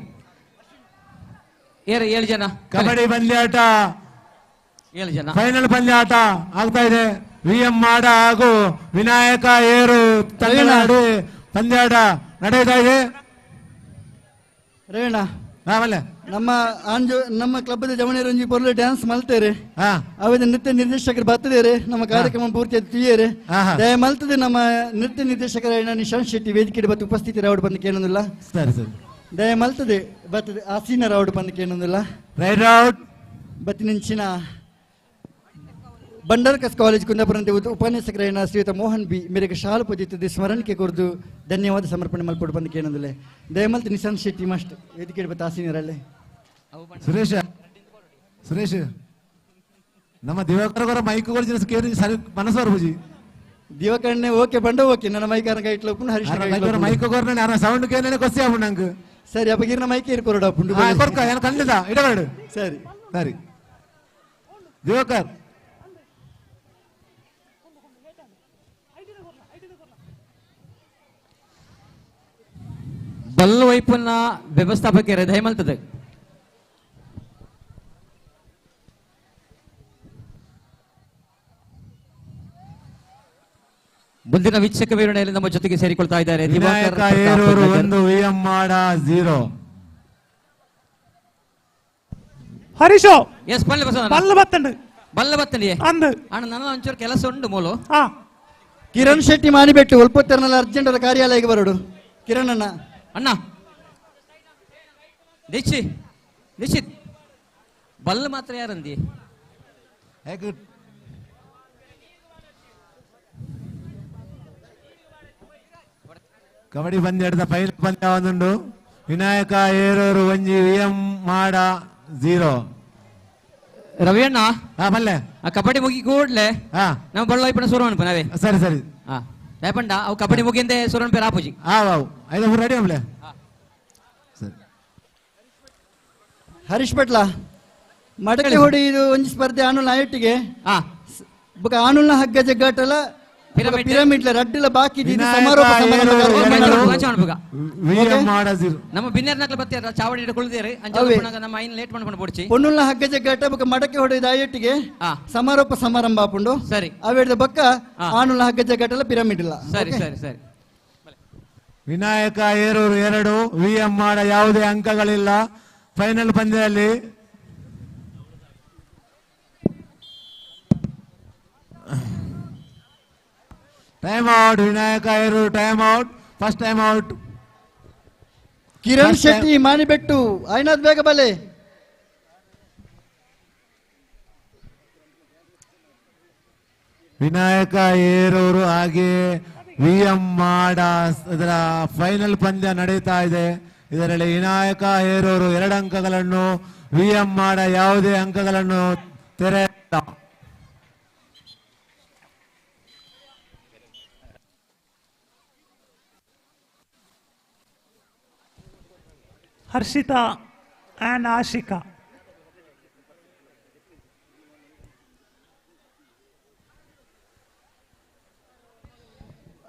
7 ಜನ ಕಬಡ್ಡಿ ಪಂದ್ಯಾಟ 7 ಜನ ಫೈನಲ್ ಪಂದ್ಯಾಟ ಆಗ್ತಾ ಇದೆ. VM ಮಾಡ ಹಾಗೂ ವಿನಾಯಕ ಏರು ತಮಿಳುನಾಡು ಪಂದ್ಯಾಟ ನಡೆಯುತ್ತಾ ಇದೆ. ರೇವಣ್ಣ ನಮ್ಮ ಕ್ಲಬ್ ಜವಣೇರಂಜಿ ಪೊರ್ಲು ಡ್ಯಾನ್ಸ್ ಮಲ್ತೇರೆ ಅವದ ನೃತ್ಯ ನಿರ್ದೇಶಕರು ಬರ್ತದೇರೆ ನಮ್ಮ ಕಾರ್ಯಕ್ರಮ ಪೂರ್ತಿ ತುಯ್ಯೇರೆ ದಯ ಮಲ್ತದೆ ನಮ್ಮ ನೃತ್ಯ ನಿರ್ದೇಶಕರ ನಿಶಾಂತ್ ಶೆಟ್ಟಿ ವೇದಿಕೆ ಬತ್ತು ಉಪಸ್ಥಿತಿ ರಾವುಡ್ ಬಂದಕ್ಕೆ ಏನೊಂದಿಲ್ಲ ದಯ ಮಲ್ತದೆ ಬರ್ತದೆ ಆಸೀನ ರಾವುಡ್ ಬಂದಕ್ಕೆ ಏನೊಂದಿಲ್ಲ ಬತ್ತಿನಿಂಚಿನ ಬಂಡರ್ಕಸ್ ಕಾಲೇಜ್ ಕುಂದಾಪುರಂತೆ ಉಪನ್ಯಾಸಕರಾಯನ ಶ್ರೀಯುತ ಮೋಹನ್ ಬಿ ಮೇರೆಗೆ ಶಾಲು ಪೊದಿತ್ತದೆ ಸ್ಮರಣಕ್ಕೆ ಕೊರದು ಧನ್ಯವಾದ ಸಮರ್ಪಣೆ ಮಲ್ಪಟ್ಟು ಬಂದಕ್ಕೆ ಏನಂದಿಲ್ಲ ದಯಮಲ್ತ ನಿಶಾಂತ್ ಶೆಟ್ಟಿ ಮಾಸ್ಟರ್ ವೇದಿಕೆ ಬತ್ತ ಆಸೀನರಲ್ಲೇ ಸುರೇಶ ಸುರೇಶ್ ನಮ್ಮ ದಿವಾಕರ ಮೈಕ್ ಕೇರಿ ಸರಿ ಮನಸ್ಸು ಬುಜಿ ದಿವಕಣ್ಣೆ ಓಕೆ ಬಂಡ ಓಕೆ ನನ್ನ ಮೈಕಾರನ ಕೈಟ್ಲ ಉಪ್ಪು ಹರೀಶ್ ಮೈಕ್ ಕೊರ್ನ ಯಾರ ಸೌಂಡ್ ಕೇನೆ ಕೊಸ್ಸಿ ಆಪು ನಂಗೆ ಸರಿ ಅಪ್ಪ ಗಿರ್ನ ಮೈಕ್ ಏರಿ ಕೊರಡ ಪುಂಡು ಕೊರ್ಕ ಏನು ಖಂಡಿತ ಇಡಬೇಡ ಸರಿ ಸರಿ ದಿವಾಕರ್ ಬಲ್ಲ ವೈಪನ್ನ ವ್ಯವಸ್ಥಾಪಕರೇ ದಯಮಲ್ತದೆ ಮುಂದಿನ ವೀಕ್ಷಕ ವಿವರಣೆಯಲ್ಲಿ ನಮ್ಮ ಜೊತೆಗೆ ಸೇರಿಕೊಳ್ತಾ ಇದ್ದಾರೆ ವಿನಾಯಕ ಏರೂರು 1 ವಿಎಂ ಮಾಡ 0 ಹರೀಶೋ ಎಸ್ ಬಲ್ಲ ಬಸವಣ್ಣ ಬಲ್ಲ ಬತ್ತಂಡಿ ಅಣ್ಣ ನನ್ನ ಒಂಚೂರು ಕೆಲಸ ಉಂಟು ಮೂಲು ಕಿರಣ್ ಶೆಟ್ಟಿ ಮಾನಿಬೆಟ್ಟು ಉಲ್ಪತ್ತರ್ನಲ್ಲಿ ಅರ್ಜೆಂಟ್ ಅವರ ಕಾರ್ಯಾಲಯಕ್ಕೆ ಬರೋಡು ಕಿರಣ್ ಅಣ್ಣ ಅಣ್ಣ ನಿಶ್ಚಿತ್ ಬಲ್ಲ ಮಾತ್ರ ಯಾರಂದಿ ಕಬಡ್ಡಿ ಪಂದ್ಯದ ಫೈನಲ್ ಪಂದ್ಯ ಒಂದುಂಡು ವಿನಾಯಕ ಏರೂರು 1 ವಿಎಂ ಮಾಡ 0 ರವಿಯಣ್ಣ ಮಲ್ಲೆ ಆ ಕಬಡ್ಡಿ ಮುಗಿ ಕೂಡ್ಲೆ ನಾವು ಬಳ್ಳ ಐಪಣ ಸುರವಣ್ಣ ನಾವೇ ಸರಿ ಸರಿ ರೇಪಂಡ ಅವು ಕಬಡ್ಡಿ ಮುಗಿಂದೆ ಸುರವಣ್ಣ ಪೇರ ಆಪುಜಿ ಐದು ರೆಡಿ ಮಲ್ಲೆ ಸರಿ ಹರೀಶ್ ಭಟ್ಲ ಮಡಕೆ ಹೊಡಿ ಇದು ಒಂದು ಸ್ಪರ್ಧೆ ಆನುಲ್ ಆಯಟ್ಟಿಗೆ ಬೊಕ ಆನುಲ್ನ ಹಗ್ಗ ಜಗ್ಗಾಟಲ ಪಿರಮಿಡ್ ರಡ್ಡಿಲ ಬಾಕಿ ಸಮಾರೋಪ ನಮ್ಮ ಬಿನ್ನರ್ ನಕ್ಲ ಬತ್ತಿಯಾರ ಚಾವಡಿ ಕುಳಿದೇರಿ ನಮ್ಮ ಐನ್ ಲೇಟ್ ಮಾಡ್ಕೊಂಡು ಪೊಡ್ಚಿ ಪೊನ್ನುಲ್ನ ಹಗ್ಗ ಜಗ್ಗಾಟ ಬೊಕ ಮಡಕೆ ಹೊಡೆದ ಆಯಟ್ಟಿಗೆ ಸಮಾರೋಪ ಸಮಾರಂಭ ಆಪುಂಡು ಸರಿ ಅವೇಡ್ದ ಬಕ್ಕ ಆನುಲ್ನ ಹಗ್ಗ ಜಗ್ಗಾಟಲ ಪಿರಮಿಡ್ ಇಲ್ಲ ಸರಿ ಸರಿ ಸರಿ ವಿನಾಯಕ ಏರೂರು 2 ವಿಎಂ ಮಾಡ ಯಾವುದೇ ಅಂಕಗಳಿಲ್ಲ ಫೈನಲ್ ಪಂದ್ಯದಲ್ಲಿ time out Vinayaka Herur time out first time out Kiran Shetty Manibettu ಐನಾದ್ ಬೇಗ ಬಲೆ ವಿನಾಯಕ ಏರೂರು ಹಾಗೆ ವಿಎಂ ಮಾಡ ಅದರ ಫೈನಲ್ ಪಂದ್ಯ ನಡೀತಾ ಇದೆ ಇದರಲ್ಲಿ ವಿನಾಯಕ ಏರೂರು 2 ಅಂಕಗಳನ್ನು ವಿಎಂ ಮಾಡ ಯಾವುದೇ ಅಂಕಗಳನ್ನು ತೆರೆಯಿಲ್ಲ ಹರ್ಷಿತಾ ಆ್ಯಂಡ್ ಆಶಿಕಾ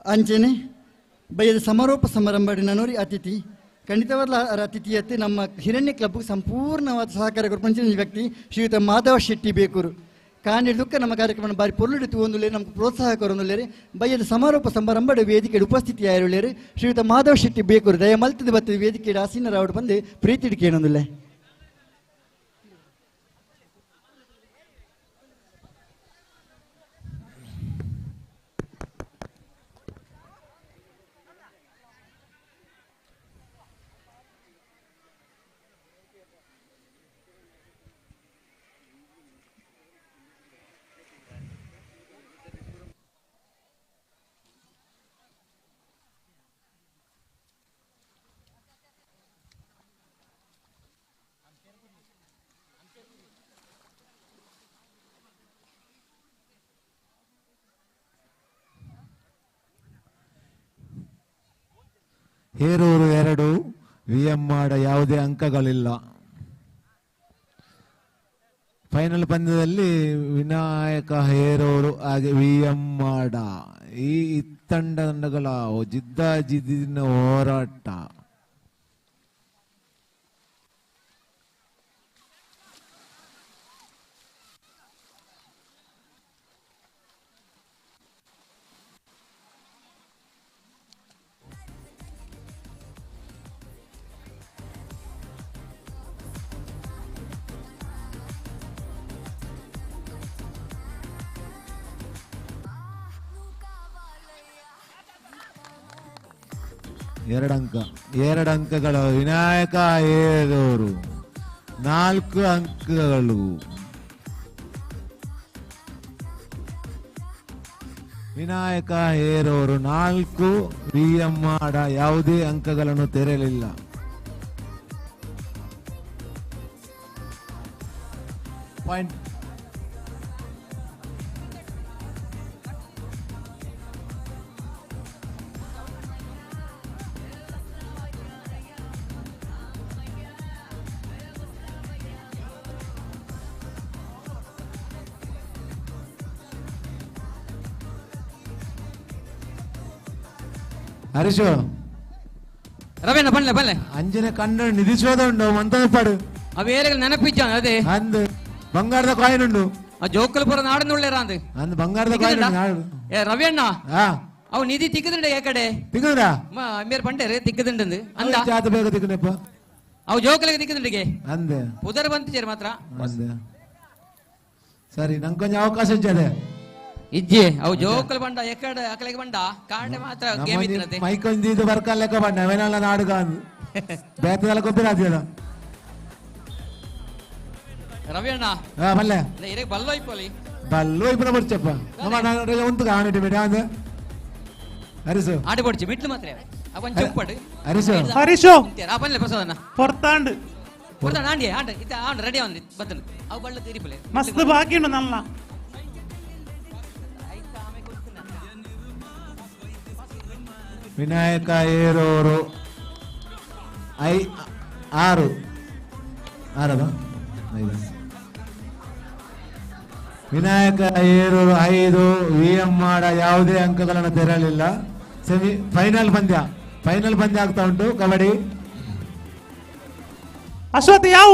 ಅಂಚನೆ ಬೈಯದ ಸಮಾರೋಪ ಸಮಾರಂಭ ನೋರಿ ಅತಿಥಿ ಖಂಡಿತವಾದ ಅತಿಥಿಯತ್ತೆ ನಮ್ಮ ಹಿರಣ್ಯ ಕ್ಲಬ್ಗೆ ಸಂಪೂರ್ಣವಾದ ಸಹಕಾರ ಕೊಡ್ಪಂಚಿನ ವ್ಯಕ್ತಿ ಶ್ರೀಯುತ ಮಾಧವ ಶೆಟ್ಟಿ ಬೇಕೂರು ಕಾಣಿಡುಕ್ಕ ನಮ್ಮ ಕಾರ್ಯಕ್ರಮ ಬಾರಿ ಪೊರ್ಲುಡಿತು ಒಂದುಲೇರು ನಮ್ಗೆ ಪ್ರೋತ್ಸಾಹ ಕೊರೊಂದುಲ್ಲೇರು ಬೈಯದ ಸಮಾರೋಪ ಸಮಾರಂಭ ವೇದಿಕೆയുടെ ಉಪಸ್ಥಿತಿಯಾಗಿರುಳ್ಳೇರು ಶ್ರೀಯುತ ಮಾಧವ ಶೆಟ್ಟಿ ಬೇಕೂರು ದಯ ಮಲ್ತದ ಬರ್ತದೆ ವೇದಿಕೆയുടെ ಆಸೀನರಾವಡು ಬಂದು ಪ್ರೀತಿ ಕೇಳೊಂದುಲ್ಲೆ ಹೇರೂರು 2 ವಿಎಂ ಮಾಡ ಯಾವುದೇ ಅಂಕಗಳಿಲ್ಲ ಫೈನಲ್ ಪಂದ್ಯದಲ್ಲಿ ವಿನಾಯಕ ಹೇರೂರು ಹಾಗೆ ವಿಎಂ ಮಾಡ ಈ ತಂಡಗಳ ಜಿದ್ದಾಜಿದ್ದಿನ ಹೋರಾಟ ಎರಡು ಅಂಕಗಳು ವಿನಾಯಕ ಹೇರೂರು 4 ಅಂಕಗಳು ವಿನಾಯಕ ಹೇರೂರು 4 ವಿಎಂ ಮಾಡ ಯಾವುದೇ ಅಂಕಗಳನ್ನು ತೆರಲಿಲ್ಲ ಪಾಯಿಂಟ್. ಹರೀಶು ರವೇನ ಬನ್ಲೆ ಬನ್ಲೆ ಅಂಜನೆ ಕಣ್ಣು ನಿಧಿಸೋದುಂಡು ಮಂತನಪಾಡು ಅವು ಏರಿಗಳು ನೆನಪಿಜ್ಜ ಅದೇ ಅಂದು ಬಂಗಾರದ ಕಾಯಿನ್ ಉಂಡು ಆ ಜೋಕಲ್ಪುರ ನಾಡನುಳ್ಳೇರ ಅಂದು ಅಂದು ಬಂಗಾರದ ಕಾಯಿನ್ ಏ ರವಿಯಣ್ಣ ಅವು ನಿಧಿ ತಿಕ್ಕದಂಡ ಏ ಕಡೆ ತಿಕ್ಕದ್ರ ಮೇರೆ ಪಂಡೇರೆ ತಿಕ್ಕದಂಡು ಅಂದ ಜಾತ ಬೇಗ ತಿಕ್ಕನಪ್ಪ ಅವು ಜೋಕಲಿಗೆ ತಿಕ್ಕದಂಡಿಗೆ ಅಂದೆ ಪುದರ್ ಬಂತು ಸೇರಿ ಮಾತ್ರ ಅಂದೆ ಸರಿ ನಂಗೆ ಕೊಂಚ ಅವಕಾಶ ಇಜ್ಜದೆ ಇಜ್ಜಿ ಅವು ಜೋಕಲ್ ಬಂಡ ಎಕಡೆ ಅಕಲಿಗೆ ಬಂಡ ಕಾಂಡೆ ಮಾತ್ರ ಗೇಮ್ ಇತ್ತಿನತೆ ಮೈಕೊಂದು ಇದು ಬರ್ಕಲ್ ಲೆಕ್ಕ ಬಂಡ ಅವನೆಲ್ಲ ನಾಡುಗ ಅಂದು ಬೇತದೆಲ್ಲ ಗೊತ್ತಿರಾದ್ಯಲ್ಲ ರವಿಯಣ್ಣ ಮಲ್ಲೆ ಇರೇ ಬಲ್ಲು ಐಪೋಲಿ ಬಲ್ಲು ಇಬ್ಬರ ಬರ್ಚಪ್ಪ ನಮ್ಮ ನಾನು ಒಂದು ಕಾಣಿಟ್ಟು ಬೇಡ ಅಂದೆ ಹರಿಸು ಆಡಿ ಪೊಡ್ಚಿ ಮಿಟ್ಲು ಮಾತ್ರ ಅವನ್ ಚುಪ್ಪಡು ಹರೀಶು ಬನ್ಲೆ ಪ್ರಸಾದನ ಪೊರ್ತಾಂಡ್ ಪೊರ್ತಾಂಡ್ ಆಂಡಿ ಆಂಡ ಇತ್ತ ಆಂಡ ರೆಡಿ ಆಂದಿ ಬತ್ತನು ಅವು ಬಳ್ಳ ತಿರಿಪಲೆ ಮಸ್ತ್ ಬಾಕಿಂಡು ನಲ್ಲ ವಿನಾಯಕ ಏರೋರು 6 ವಿನಾಯಕ ಏರೂರು 5 VM ಮಾಡ ಯಾವುದೇ ಅಂಕಗಳನ್ನು ತೆರಲಿಲ್ಲ. ಸೆಮಿ ಫೈನಲ್ ಪಂದ್ಯ ಆಗ್ತಾ ಉಂಟು ಕಬಡ್ಡಿ. ಅಶ್ವಥ್ ಯಾವ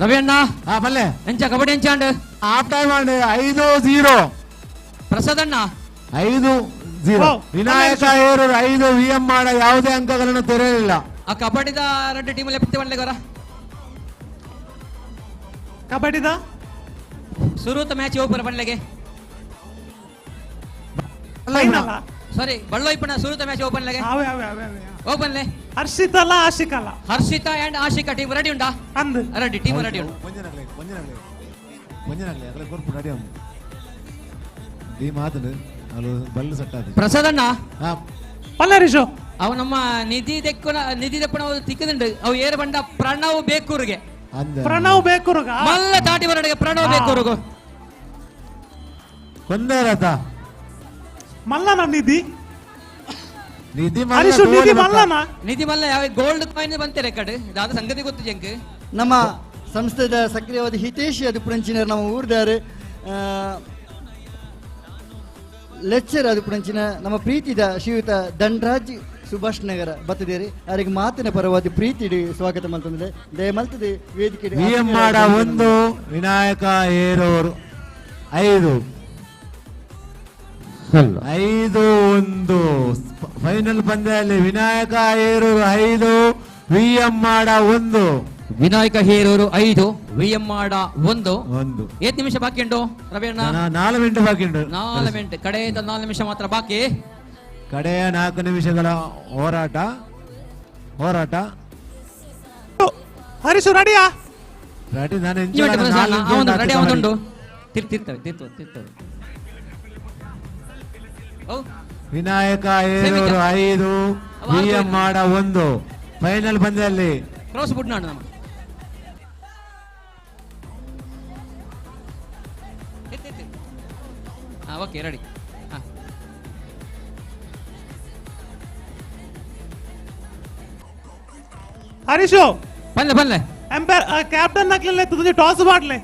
ರವಿಯಣ್ಣ ಮಲ್ಲೆ ಎಂಚ ಕಬಡ್ಡಿ ಎಂಚಾಂಡ್ ಹಾಫ್ ಟೈಮ್ ಆಂಡ್ 5-0 ಪ್ರಸಾದಣ್ಣ 5-0 ವಿನಾಯಕ ಏರೂರು 5 VM ಮಾಡ ಯಾವುದೇ ಅಂಕಗಳನ್ನು ತೆರಲಿಲ್ಲ. ಆ ಕಬಡ್ಡಿದ 2 ಟೀಮಲ್ಲಿ ಎಪ್ತಿ ಬಂಡ್ಲೆಗೋರ ಕಬಡ್ಡಿದ ಸುರುತ ಮ್ಯಾಚ್ ಹೋಗ್ಬರ ಬಂಡ್ಲೆಗೆ ಸಾರಿ ಬಳ್ಳ ಇಪ್ಪಣ ಸುರುತ ಮ್ಯಾಚ್ ಹೋಗ್ಬನ್ಲೆಗೆ ಹೋಗ್ಬನ್ಲೆ ಹರ್ಷಿತ್ ಅಲ್ಲ ಆಶಿಕ್ ಅಲ್ಲ ಹರ್ಷಿತ ಅಂಡ್ ಆಶಿಕಾ ಟೀಮ್ ರೆಡಿ ಉಂಟಾ ಅಂದ್ ರೆಡಿ ಟೀಮ್ ರೆಡಿ ಉಂಟು ಪ್ರಸಾದಣ್ಣ ಪಲ್ಲರಿಶು ಅವು ನಮ್ಮ ನಿಧಿ ದೆಪ್ಪನ ತಿಕ್ಕದುಂಡು ಅವು ಏರು ಬಂಡ ಪ್ರಣವ್ ಬೇಕೂರಿಗೆ ಮಲ್ಲ ತಾಟಿ ಬರಡೆಗೆ ಪ್ರಣವ್ ಬೇಕೂರುಗು ಕೊಂದರತ ಮಲ್ಲನ ನಿಧಿ ನಿಧಿ ಮಲ್ಲ ಯಾವ ಗೋಲ್ಡ್ ಕಾಯಿನ್ ಬಂತಾರೆ ಕಡೆ ದಾದ ಸಂಗತಿ ಗೊತ್ತು ಜಂಕ್ ನಮ್ಮ ಸಂಸ್ಥೆದ ಸಕ್ರಿಯವಾದ ಹಿತೇಶಿ ಅದು ಪುರಂಚಿನ ನಮ್ಮ ಊರ್ದಾರು ಲೆಕ್ಚರ್ ಅದು ಪುರಂಚಿನ ನಮ್ಮ ಪ್ರೀತಿದ ಶ್ರೀಯುತ ಧನ್ರಾಜ್ ಸುಭಾಷ್ ನಗರ ಬತ್ತದೇರಿ ಅವರಿಗೆ ಮಾತಿನ ಪರವಾದ ಪ್ರೀತಿ ಸ್ವಾಗತ ಮಾಡ್ತಂದ್ರೆ ದಯಮಲ್ತದೆ ವೇದಿಕೆ ಮಾಡ 1 ವಿನಾಯಕ ಏರೋರು 5 5-1 ಫೈನಲ್ ಪಂದ್ಯದಲ್ಲಿ ವಿನಾಯಕ ಏರೂರು 5 VM ಮಾಡ 1 ವಿನಾಯಕ ಹೇರೂರು 5 VM ಮಾಡ 1 8 ನಿಮಿಷ ಬಾಕಿ ಉಂಟು ರವಿಯಣ್ಣ 4 ಮಿನಿಟ್ ಬಾಕಿ ಉಂಟು 4 ಮಿನಿಟ್ ಕಡೆಯಿಂದ 4 ನಿಮಿಷ ಮಾತ್ರ ಬಾಕಿ ಕಡೆಯ 4 ನಿಮಿಷಗಳ ಹೋರಾಟ ಹರೀಶು ರೆಡಿಯಾ ರೆಡಿ ರೆಡಿ ಆಗುಂಟು ತಿರ್ತವೆ ವಿನಾಯಕ ಏರೂರು 5 VM ಮಾಡ 1 ಫೈನಲ್ ಪಂದ್ಯದಲ್ಲಿ ಕ್ರಾಸ್ ಬುಡ್ ನಾಡು ನಮ್ಮ ಓಕೆ ರೆಡಿ ಹರೀಶು ಬನ್ಲೆ ಎಂಪೈರ್ ಕ್ಯಾಪ್ಟನ್ ನಕ್ಲೆ ತುದಿ ಟಾಸ್ ಮಾಡ್ಲೆ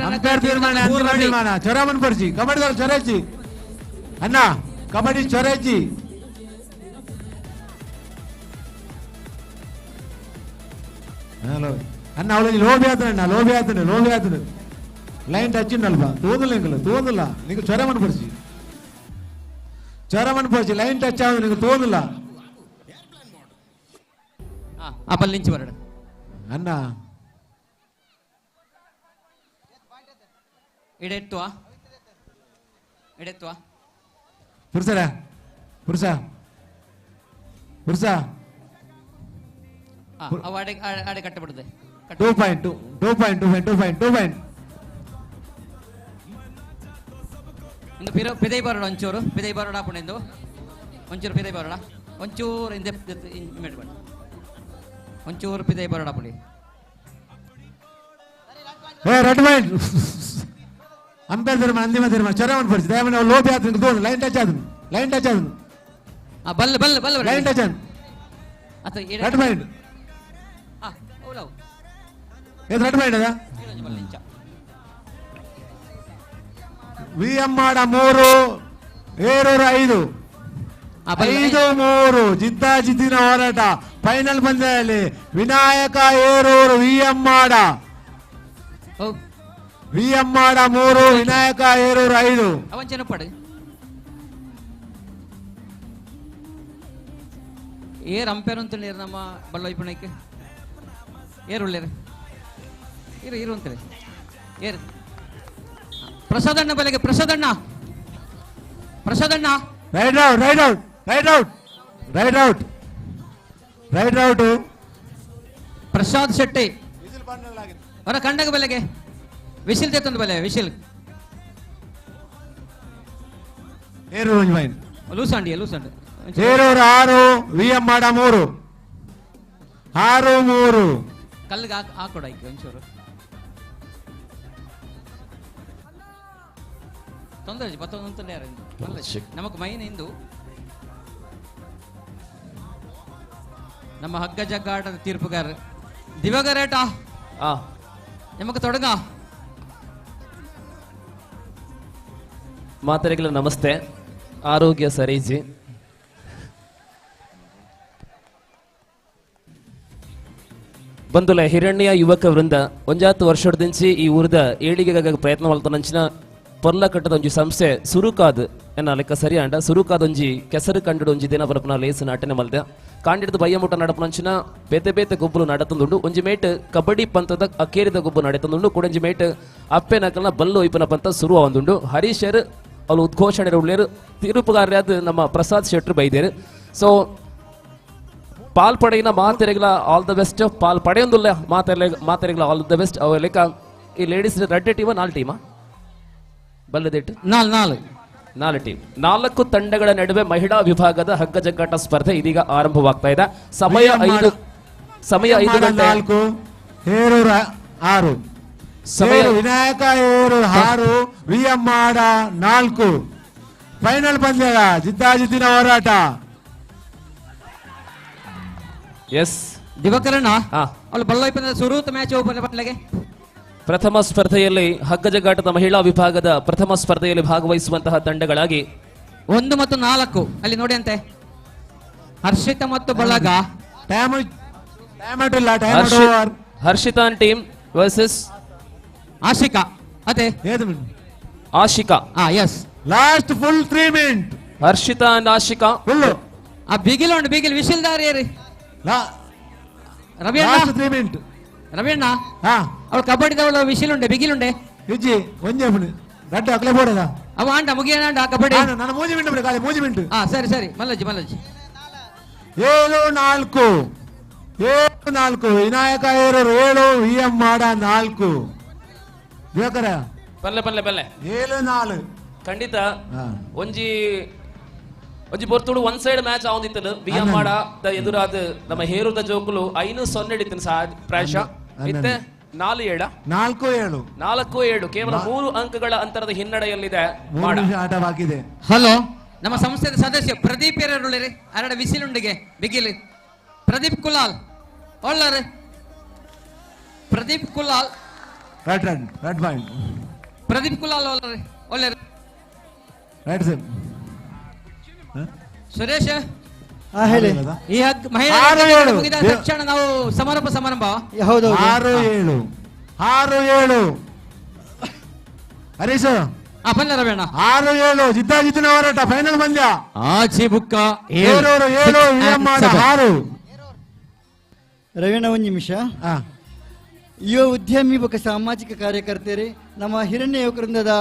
ಅಂಪೈರ್ ತೀರ್ಮಾನ ಚೊರಾಮನ್ ಪರ್ಚಿ ಕಬಡ್ಡಿ ಚೊರೇಜಿ ಅಣ್ಣ ಕಬಡ್ಡಿ ಚೊರೇಜಿ ಹಲೋ ಅಣ್ಣ ಅವಳಿಗೆ ಲೋಭಿ ಆತನ ಲೈನ್ ಟಚ್ ಅಲ್ವಾ ತೋದಿಲ್ಲ నీకు చొరమని పరిచి లైన్ టచ్ ఆవు నీకు తోదులా అప్పల్ నుంచి వరడు అన్న ఇడెత్తువా పురుష ಆಡೆ ಕಟ್ಟಬಿಡುತ್ತೆ 2.2 ಇಂದು ಪಿದೈ ಬರೋಡ ಒಂಚೂರು ಪಿದೈ ಬರೋಡ ಪುಣೆಂದು ಒಂಚೂರು ಪಿದೈ ಬರೋಡ ಒಂಚೂರು ಹಿಂದೆ ಇಮೇಟ್ ಬೇಡ ಒಂಚೂರು ಪಿದೈ ಬರೋಡ ಪುಡಿ రెడ్ మైండ్ అంపైర్ ధర్మ అంతిమ ధర్మ చరవన్ పరిచి దయమని లోపి ఆతుంది దోన్ లైన్ టచ్ ఆదును ಬಲ್ಲ ಲೈನ್ ಟಚ್ రెడ్ మైండ్ ఏది రెడ్ మైండ్ అదా ವಿಎಂಆಡ 3 ಏರೂರು 5 5-3 ಜಿದ್ದಾಜಿದ್ದಿನ ಹೋರಾಟ ಫೈನಲ್ ಪಂದ್ಯದಲ್ಲಿ ವಿನಾಯಕ ಏರೂರು ವಿಎಂಆಡ 3 ವಿನಾಯಕ ಏರೂರು 5 ಅವಂಚನಪಡು ಏರ್ ಅಂಪೇರ್ ಅಂತ ನಮ್ಮ ಬಲ್ಲವೈಪಣಕ್ಕೆ ಏರ್ ಒಳ್ಳೆಯರು ಇರು ಅಂತೇಳಿ ಏರ್ ಪ್ರಸಾದಣ್ಣ ಬಲೆಗೆ ಪ್ರಸಾದಣ್ಣ ರೈಟ್ ಔಟ್ ಪ್ರಸಾದ್ ಶೆಟ್ಟಿ ಅವರ ಕಂಡಗ ಬಲೆಗೆ ವಿಶಿಲ್ ತೆತ್ತೊಂದು ಬಲೆ ವಿಶಿಲ್ ಲೂಸಂಡಿ ಏರೂರು 6 ವಿಎಂಆಡ 3 ಕಲ್ಲಿಗೆ ಹಾಕೊಡ ಒಂಚೂರು ತೊಂದರೆ ಮತ್ತೊಂದು ನಮಕ್ ಮೈನ್ ಇಂದು ನಮ್ಮ ಹಗ್ಗ ಜಗ್ಗಾಟದ ತೀರ್ಪುಗಾರ ದಿವಗರೇಟ ನಮಕ್ ತೊಡಗ ಮಾತರಿಗಳ ನಮಸ್ತೆ ಆರೋಗ್ಯ ಸರಿಜಿ ಬಂಧುಲ ಹಿರಣ್ಯ ಯುವಕ ವೃಂದ 1 ವರ್ಷದಿಂಚಿ ಈ ಊರದ ಏಳಿಗೆಗಾಗಿ ಪ್ರಯತ್ನ ಮಾಡ್ತಾನಂಚಿನ ಪೊರ್ಲ ಕಟ್ಟದ ಒಂಜಿ ಸಂಸ್ಥೆ ಸುರುಕಾದ್ ಎನ್ನ ಲೆಕ್ಕ ಸರಿ ಅಂಡ ಸುರುಕಾದ್ ಒಂಜಿ ಕೆಸರು ಕಂಡಿಡ ಒಂಜಿ ದಿನ ಬರಪನ ಲೇಸ್ ನಾಟನೆ ಮಲ್ದೆ ಕಾಂಡಿಡ್ದು ಬಯ್ಯಮುಟ ನಡಪನಂಚಿನ ಬೇತೆ ಗೊಬ್ಬಲು ನಡತಂದುಂಡು ಒಂಜಿ ಮೇಟ್ ಕಬಡ್ಡಿ ಪಂತದ ಅಕೇರಿದ ಗೊಬ್ಬು ನಡತಂದುಂಡು ಕೂಡಂಜಿ ಮೇಟ್ ಅಪ್ಪೆ ನಕಲ್ನ ಬಲ್ಲು ಒಯ್ಪನ ಪಂತ ಶುರು ಆವಂದುಂಡು ಹರೀಶರ್ ಅವ್ರು ಉದ್ಘೋಷಣೆ ಉಳ್ಳೇರು ತೀರ್ಪುಗಾರ್ಯಾದ ನಮ್ಮ ಪ್ರಸಾದ್ ಶೆಟ್ರು ಬೈದೇರು ಸೊ ಪಾಲ್ಪಡೆಯಿನ ಮಾತೆರೆಗಳ ಆಲ್ ದ ಬೆಸ್ಟ್ ಪಾಲ್ ಪಡೆಯೊಂದುಲ್ಲ ಮಾತೆರೆಗಳ ಆಲ್ ದ ಬೆಸ್ಟ್ ಅವ ಲೆಕ್ಕ ಈ ಲೇಡೀಸ್ ರೆಡ್ ಟೀಮ 4 ಟೀಮಾ ಬಲ್ಲದಿಟ್ಟು 4 ಟೀಮ್ 4 ತಂಡಗಳ ನಡುವೆ ಮಹಿಳಾ ವಿಭಾಗದ ಹಗ್ಗ ಜಗ್ಗಾಟ ಸ್ಪರ್ಧೆ ಇದೀಗ ಆರಂಭವಾಗ್ತಾ ಇದೆ ಸಮಯ 5 ಗಂಟೆ 4 ಏರೂರು 6 ಸಮಯ ವಿನಾಯಕ ಏರೂರು 6 ವಿಎಂಆಡ 4 ಫೈನಲ್ ಪಂದ್ಯ ಜಿದ್ದಾಜಿದ್ದಿನ ಹೋರಾಟ ಎಸ್ ದಿವಕರಣ್ಣ ಅವಳು ಬಲ್ಲವೈಪನ ಸುರೂತ ಮ್ಯಾಚ್ ಬಟ್ಲೆಗೆ ಪ್ರಥಮ ಸ್ಪರ್ಧೆಯಲ್ಲಿ ಹಗ್ಗ ಜಗ್ಗಾಟದ ಮಹಿಳಾ ವಿಭಾಗದ ಪ್ರಥಮ ಸ್ಪರ್ಧೆಯಲ್ಲಿ ಭಾಗವಹಿಸುವಂತಹ ತಂಡಗಳಾಗಿ 1 ಮತ್ತು 4 ಅಲ್ಲಿ ನೋಡಿ ಅಂತೆ ಹರ್ಷಿತ ಮತ್ತು ಬಳಗ ಹರ್ಷಿತಾನ್ ಟೀಮ್ ವರ್ಸಸ್ ಆಶಿಕಾ ಅದೇ Ashika yes last full 3 minute Harshitha and Ashika full ಬಿಗಿಲ್ ವಿಶಿಲ್ದಾರ್ ಏರಿ ರವಿಯಣ್ಣ ಅವಳು ಕಬಡ್ಡಿದವಳು ವಿಶಿಲುಂಡೆ ಬಿಗಿಲುಂಡೆ ಇಜ್ಜಿ ಒಂಜೆ ಗಡ್ಡ ಅಕ್ಲೆ ಬೋಡದ ಅವ ಅಂಡ ಮುಗಿಯಣ್ಣ ಕಬಡ್ಡಿ ನನ್ನ ಮೂಜಿ ಮಿಂಟು ಕಾಲಿ ಮೂಜಿ ಮಿಂಟು ಸರಿ ಮಲ್ಲಜ್ಜಿ 7-4 ವಿನಾಯಕ ಏರೂರು 7 ವಿಎಂಆಡ 4 ಬೇಕರ ಬಲ್ಲೆ 7-4 ಖಂಡಿತ ಒಂಜಿ ಬೊರ್ತುಡು 1 ಸೈಡ್ ಮ್ಯಾಚ್ ಆವಂದಿತ್ತಲು ವಿಎಂಆಡ ಎದುರಾದ ನಮ್ಮ ಹೇರುದ ಜೋಕುಲು 5-0 ಹಿಡಿತಿನ ಪ್ರಾಯಶಃ ಇತ್ತೆ 4-7 ಕೇವಲ 3 ಅಂಕಗಳ ಅಂತರದ ಹಿನ್ನಡೆಯಲ್ಲಿದೆ ಆಟವಾಗಿದೆ. ಹಲೋ ನಮ್ಮ ಸಂಸ್ಥೆಯ ಸದಸ್ಯ ಪ್ರದೀಪ್ ಏರರುಳ್ಳಿರಿ ಅರಡ ವಿಸಿಲುಂಡಿಗೆ ಬಿಗಿಲಿ ಪ್ರದೀಪ್ ಕುಲಾಲ್ ಒಳ್ಳರೆ ಪ್ರದೀಪ್ ಕುಲಾಲ್ ರೆಡ್ ಪಾಯಿಂಟ್ ಪ್ರದೀಪ್ ಕುಲಾಲ್ ಒಳ್ಳೆ ರೈಟ್ ಸರ್ ಸುರೇಶ್ ಹೇಳಿ ಈ ಮಹಿಳಾ ಮುಗಿದ ತಕ್ಷಣ ನಾವು ಸಮಾರಂಭ 6-7 ಹರೀಶ್ ಬಲ್ಲ ರವೇಣ 6-7 ಜಿದ್ದಾಜಿದ್ದಿನ ಹೋರಾಟ ಫೈನಲ್ ಪಂದ್ಯ ಆಚಿ ಬುಕ್ಕ 7 6 ರವೀಣ ಒಂದು ನಿಮಿಷ ಯುವ ಉದ್ಯಮಿ ಬೊಕ್ಕ ಸಾಮಾಜಿಕ ಕಾರ್ಯಕರ್ತರು ನಮ್ಮ ಹಿರಣ್ಯ ಯುವಕವೃಂದದ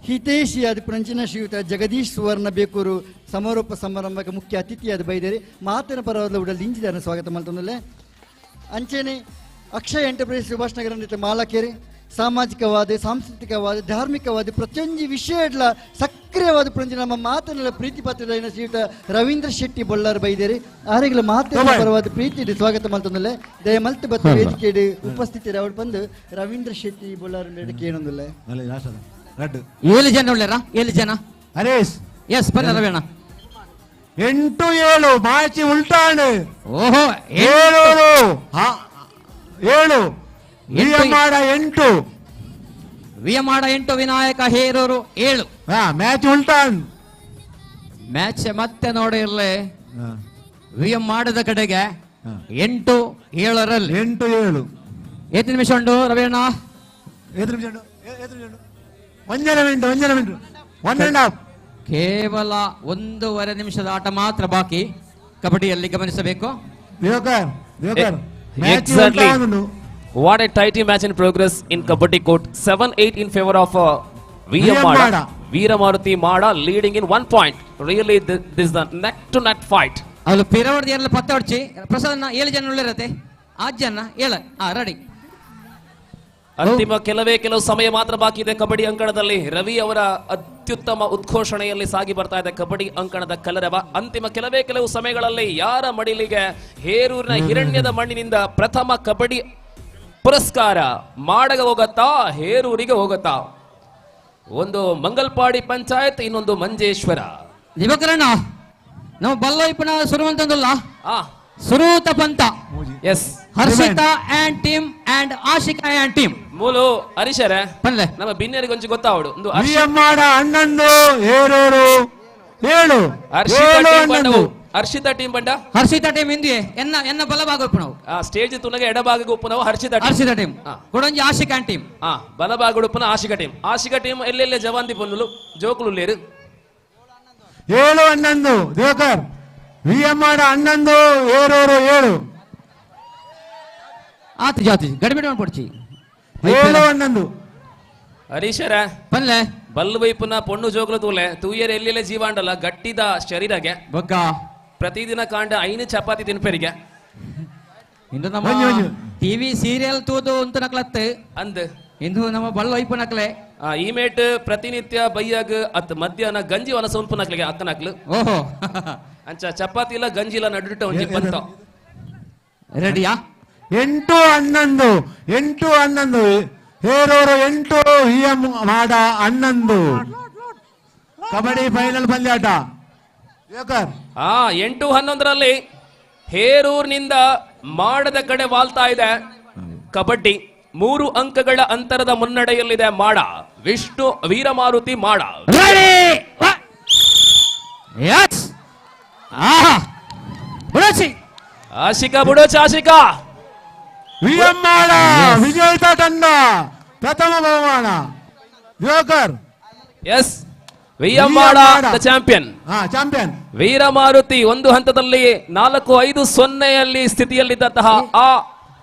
ಹಿತೈಷಿಯಾದ ಪುಣಂಚಿನ ಶ್ರೀಯುತ ಜಗದೀಶ್ ಸುವರ್ಣ ಬೇಕೂರು ಸಮಾರೋಪ ಸಮಾರಂಭಕ್ಕೆ ಮುಖ್ಯ ಅತಿಥಿಯಾದ ಬೈದೇರಿ ಮಾತಿನ ಪರವಾದ ಉಡಲ್ ಇಂಜಿದಾರನ ಸ್ವಾಗತ ಮಾಡ್ತಂದಲ್ಲೇ ಅಂಚೆನೆ ಅಕ್ಷಯ ಎಂಟರ್ಪ್ರೈಸ್ ಸುಭಾಷ್ ನಗರ ಮಾಲಾಕೇರಿ ಸಾಮಾಜಿಕವಾದ ಸಾಂಸ್ಕೃತಿಕವಾದ ಧಾರ್ಮಿಕವಾದ ಪ್ರತಿಯೊಂದು ವಿಷಯಡ್ಲ ಸಕ್ರಿಯವಾದ ಪ್ರೊಂಜಿ ನಮ್ಮ ಮಾತನ್ನೆಲ್ಲ ಪ್ರೀತಿ ಪಾತ್ರದ ಶ್ರೀಯುತ ರವೀಂದ್ರ ಶೆಟ್ಟಿ ಬೊಳ್ಳಾರ್ ಬೈದೇರಿ ಆರೆಗಳ ಮಾತಿನ ಪರವಾದ ಪ್ರೀತಿ ಸ್ವಾಗತ ಮಲ್ತಂದಲ್ಲ ದಯ ಮಲ್ತ ಬತ್ತ ವೇದಿಕೆ ಉಪಸ್ಥಿತಿ ಅವ್ರು ಬಂದು ರವೀಂದ್ರ ಶೆಟ್ಟಿ ಬೊಳ್ಳಾರ್ ಕೇಳೊಂದಿಲ್ಲ 7 ಜನ ಉಳ್ಳಾರ 7 ಜನ ಹರೀಶ್ ಎಸ್ ಬನ್ನ ರವೀಣ 8-7 ಮಾಚಿ ಉಲ್ಟಾಣು ಓಹೋ 7 ವಿಯಮಾಡ 8 ವಿಯಮಾಡ 8 ವಿನಾಯಕ ಹೇರೂರು 7 ಮ್ಯಾಚ್ ಉಲ್ಟಾಣ್ ಮ್ಯಾಚ್ ಮತ್ತೆ ನೋಡಿರ್ಲಿ ವಿಯಮಾಡದ ಕಡೆಗೆ 8-7 8-7 ಎಷ್ಟು ನಿಮಿಷ ಉಂಟು ರವೀಣ? 1 ಮಿನಿಟ್ 1.5 ಕೇವಲ 1.5 ನಿಮಿಷದ ಆಟ ಮಾತ್ರ ಬಾಕಿ ಕಬಡ್ಡಿಯಲ್ಲಿ ಗಮನಿಸಬೇಕು. Exactly. What a tight match in progress in Kabaddi court. 7-8 in favor of Veeramaruthi. Veeramaruthi Mada leading in 1 point. Really, this is the neck to neck fight. ಅವಳು ಪಿರವರ್ದಿ ಎಲ್ಲ ಪತ್ತೆ ಹೊಡ್ಚಿ ಪ್ರಸಾದನ 7 ಜನ ಉಳ್ಳಿರತ್ತೆ 8 ಜನ 7 ರೆಡಿ. ಅಂತಿಮ ಕೆಲವು ಸಮಯ ಮಾತ್ರ ಬಾಕಿ ಇದೆ ಕಬಡ್ಡಿ ಅಂಕಣದಲ್ಲಿ. ರವಿ ಅವರ ಅತ್ಯುತ್ತಮ ಉದ್ಘೋಷಣೆಯಲ್ಲಿ ಸಾಗಿ ಬರ್ತಾ ಇದೆ ಕಬಡ್ಡಿ ಅಂಕಣದ ಕಲರವ. ಅಂತಿಮ ಕೆಲವು ಸಮಯಗಳಲ್ಲಿ ಯಾರ ಮಡಿಲಿಗೆ ಹೇರೂರಿನ ಹಿರಣ್ಯದ ಮಣ್ಣಿನಿಂದ ಪ್ರಥಮ ಕಬಡ್ಡಿ ಪುರಸ್ಕಾರ ಮಾಡಗ ಹೋಗತ್ತಾ ಹೇರೂರಿಗೆ ಹೋಗತ್ತಾ? ಒಂದು ಮಂಗಲ್ಪಾಡಿ ಪಂಚಾಯತ್, ಇನ್ನೊಂದು ಮಂಜೇಶ್ವರ. ದಿವಕರಣ್ಣ ನಾವು ಬಲ್ಲೈಪನ ಸುರುವಂತಂದಲ್ಲ ಸುರೂತ ಪಂತ. Yes, Harshitha and team and Ashika and team ಮೂಲು ಹರೀಶರೇ ಪನ್ಲೆ ನಮ್ಮ ಬಿನ್ನೇರಿಗೆ ಕೊಂಚ ಗೊತ್ತಾವಡು ಒಂದು ಹನ್ನೊಂದು ಹೇರೂರು 7 ಹರ್ಷಿತಾ ಟೀಮ್ ಬಂಡ ಹರ್ಷಿತಾ ಟೀಮ್ ಇಂದಿಯೇ ಎನ್ನ ಬಲಭಾಗ ಉಪ್ಪು ಸ್ಟೇಜ್ ತುನಗೆ ಎಡಭಾಗ ಉಪ್ಪು ನಾವು ಹರ್ಷಿತಾ ಟೀಮ್ ಕೊಡೊಂಜಿ ಆಶಿಕಾ ಟೀಮ್ ಬಲಭಾಗ ಉಪ್ಪುನ ಆಶಿಕಾ ಟೀಮ್ ಎಲ್ಲೆಲ್ಲೇ ಜವಾಂತಿ ಪೊನ್ನುಲು ಜೋಕುಲು ಲೇರು 7-11 ದೇವಕರ್ ವಿಎಂಆರ್ 11 ಹೇರೂರು 7 ಆತು ಜಾತಿ ಗಡಿಬಿಡಿ ಮಾಡ್ಕೊಡ್ಚಿ 7-11 ಹರೀಶರ ಪನ್ಲೆ ಬಲ್ಲು ವೈಪುನ ಪೊಣ್ಣು ಜೋಗ್ಲು ತೂಲೆ ತೂಯರ್ ಎಲ್ಲೆಲ್ಲೇ ಜೀವಾಂಡಲ್ಲ ಗಟ್ಟಿದ ಶರೀರಗೆ ಬೊಕ್ಕ ಪ್ರತಿದಿನ ಕಾಂಡ 5 ಚಪಾತಿ ತಿನ್ಪೆರಿಗೆ ಇಂದು ನಮ್ಮ ಟಿವಿ ಸೀರಿಯಲ್ ತೂದು ಅಂತ ನಕ್ಲತ್ತೆ ಅಂದ್ ಇಂದು ನಮ್ಮ ಬಲ್ಲು ವೈಪು ನಕ್ಲೆ ಈ ಮೇಟ್ ಪ್ರತಿನಿತ್ಯ ಬೈಯಾಗ ಅತ್ ಮಧ್ಯಾಹ್ನ ಗಂಜಿ ವನ ಸೋನ್ಪು ನಕ್ಲಿಗೆ ಅಕ್ಕ ನಕ್ಲು ಓಹೋ ಅಂಚ ಚಪಾತಿ ಇಲ್ಲ ಗಂಜಿ ಇಲ್ಲ ನಡುಟ ಒಂಜಿ ಬಂತ ರೆಡಿಯಾ 8-11 ಹೇರೂರು 8 ವಿಎಂ ಮಾಡ 11 ಕಬಡ್ಡಿ ಫೈನಲ್ ಪಂದ್ಯಾಟ 8-11ರಲ್ಲಿ ಹೇರೂರಿನಿಂದ ಮಾಡದ ಕಡೆ ವಾಲ್ತಾ ಇದೆ ಕಬಡ್ಡಿ. 3 ಅಂಕಗಳ ಅಂತರದ ಮುನ್ನಡೆಯಲ್ಲಿದೆ ಮಾಡ. ವಿಷ್ಣು ವೀರಮಾರುತಿ ಮಾಡ. ಆಶಿಕಾ ಬುಡೋಚಿ ಆಶಿಕಾ ವಿಎಂ ಮಾಡ ವಿಜೇತ ತಂಡ ಪ್ರಥಮ ಬಹುಮಾನ ಜೋಕರ್. ಎಸ್, ವಿಎಂ ಮಾಡ ಚಾಂಪಿಯನ್. ವೀರಮಾರುತಿ ಒಂದು ಹಂತದಲ್ಲಿ 4-5-0 ಸ್ಥಿತಿಯಲ್ಲಿದ್ದಂತಹ ಆ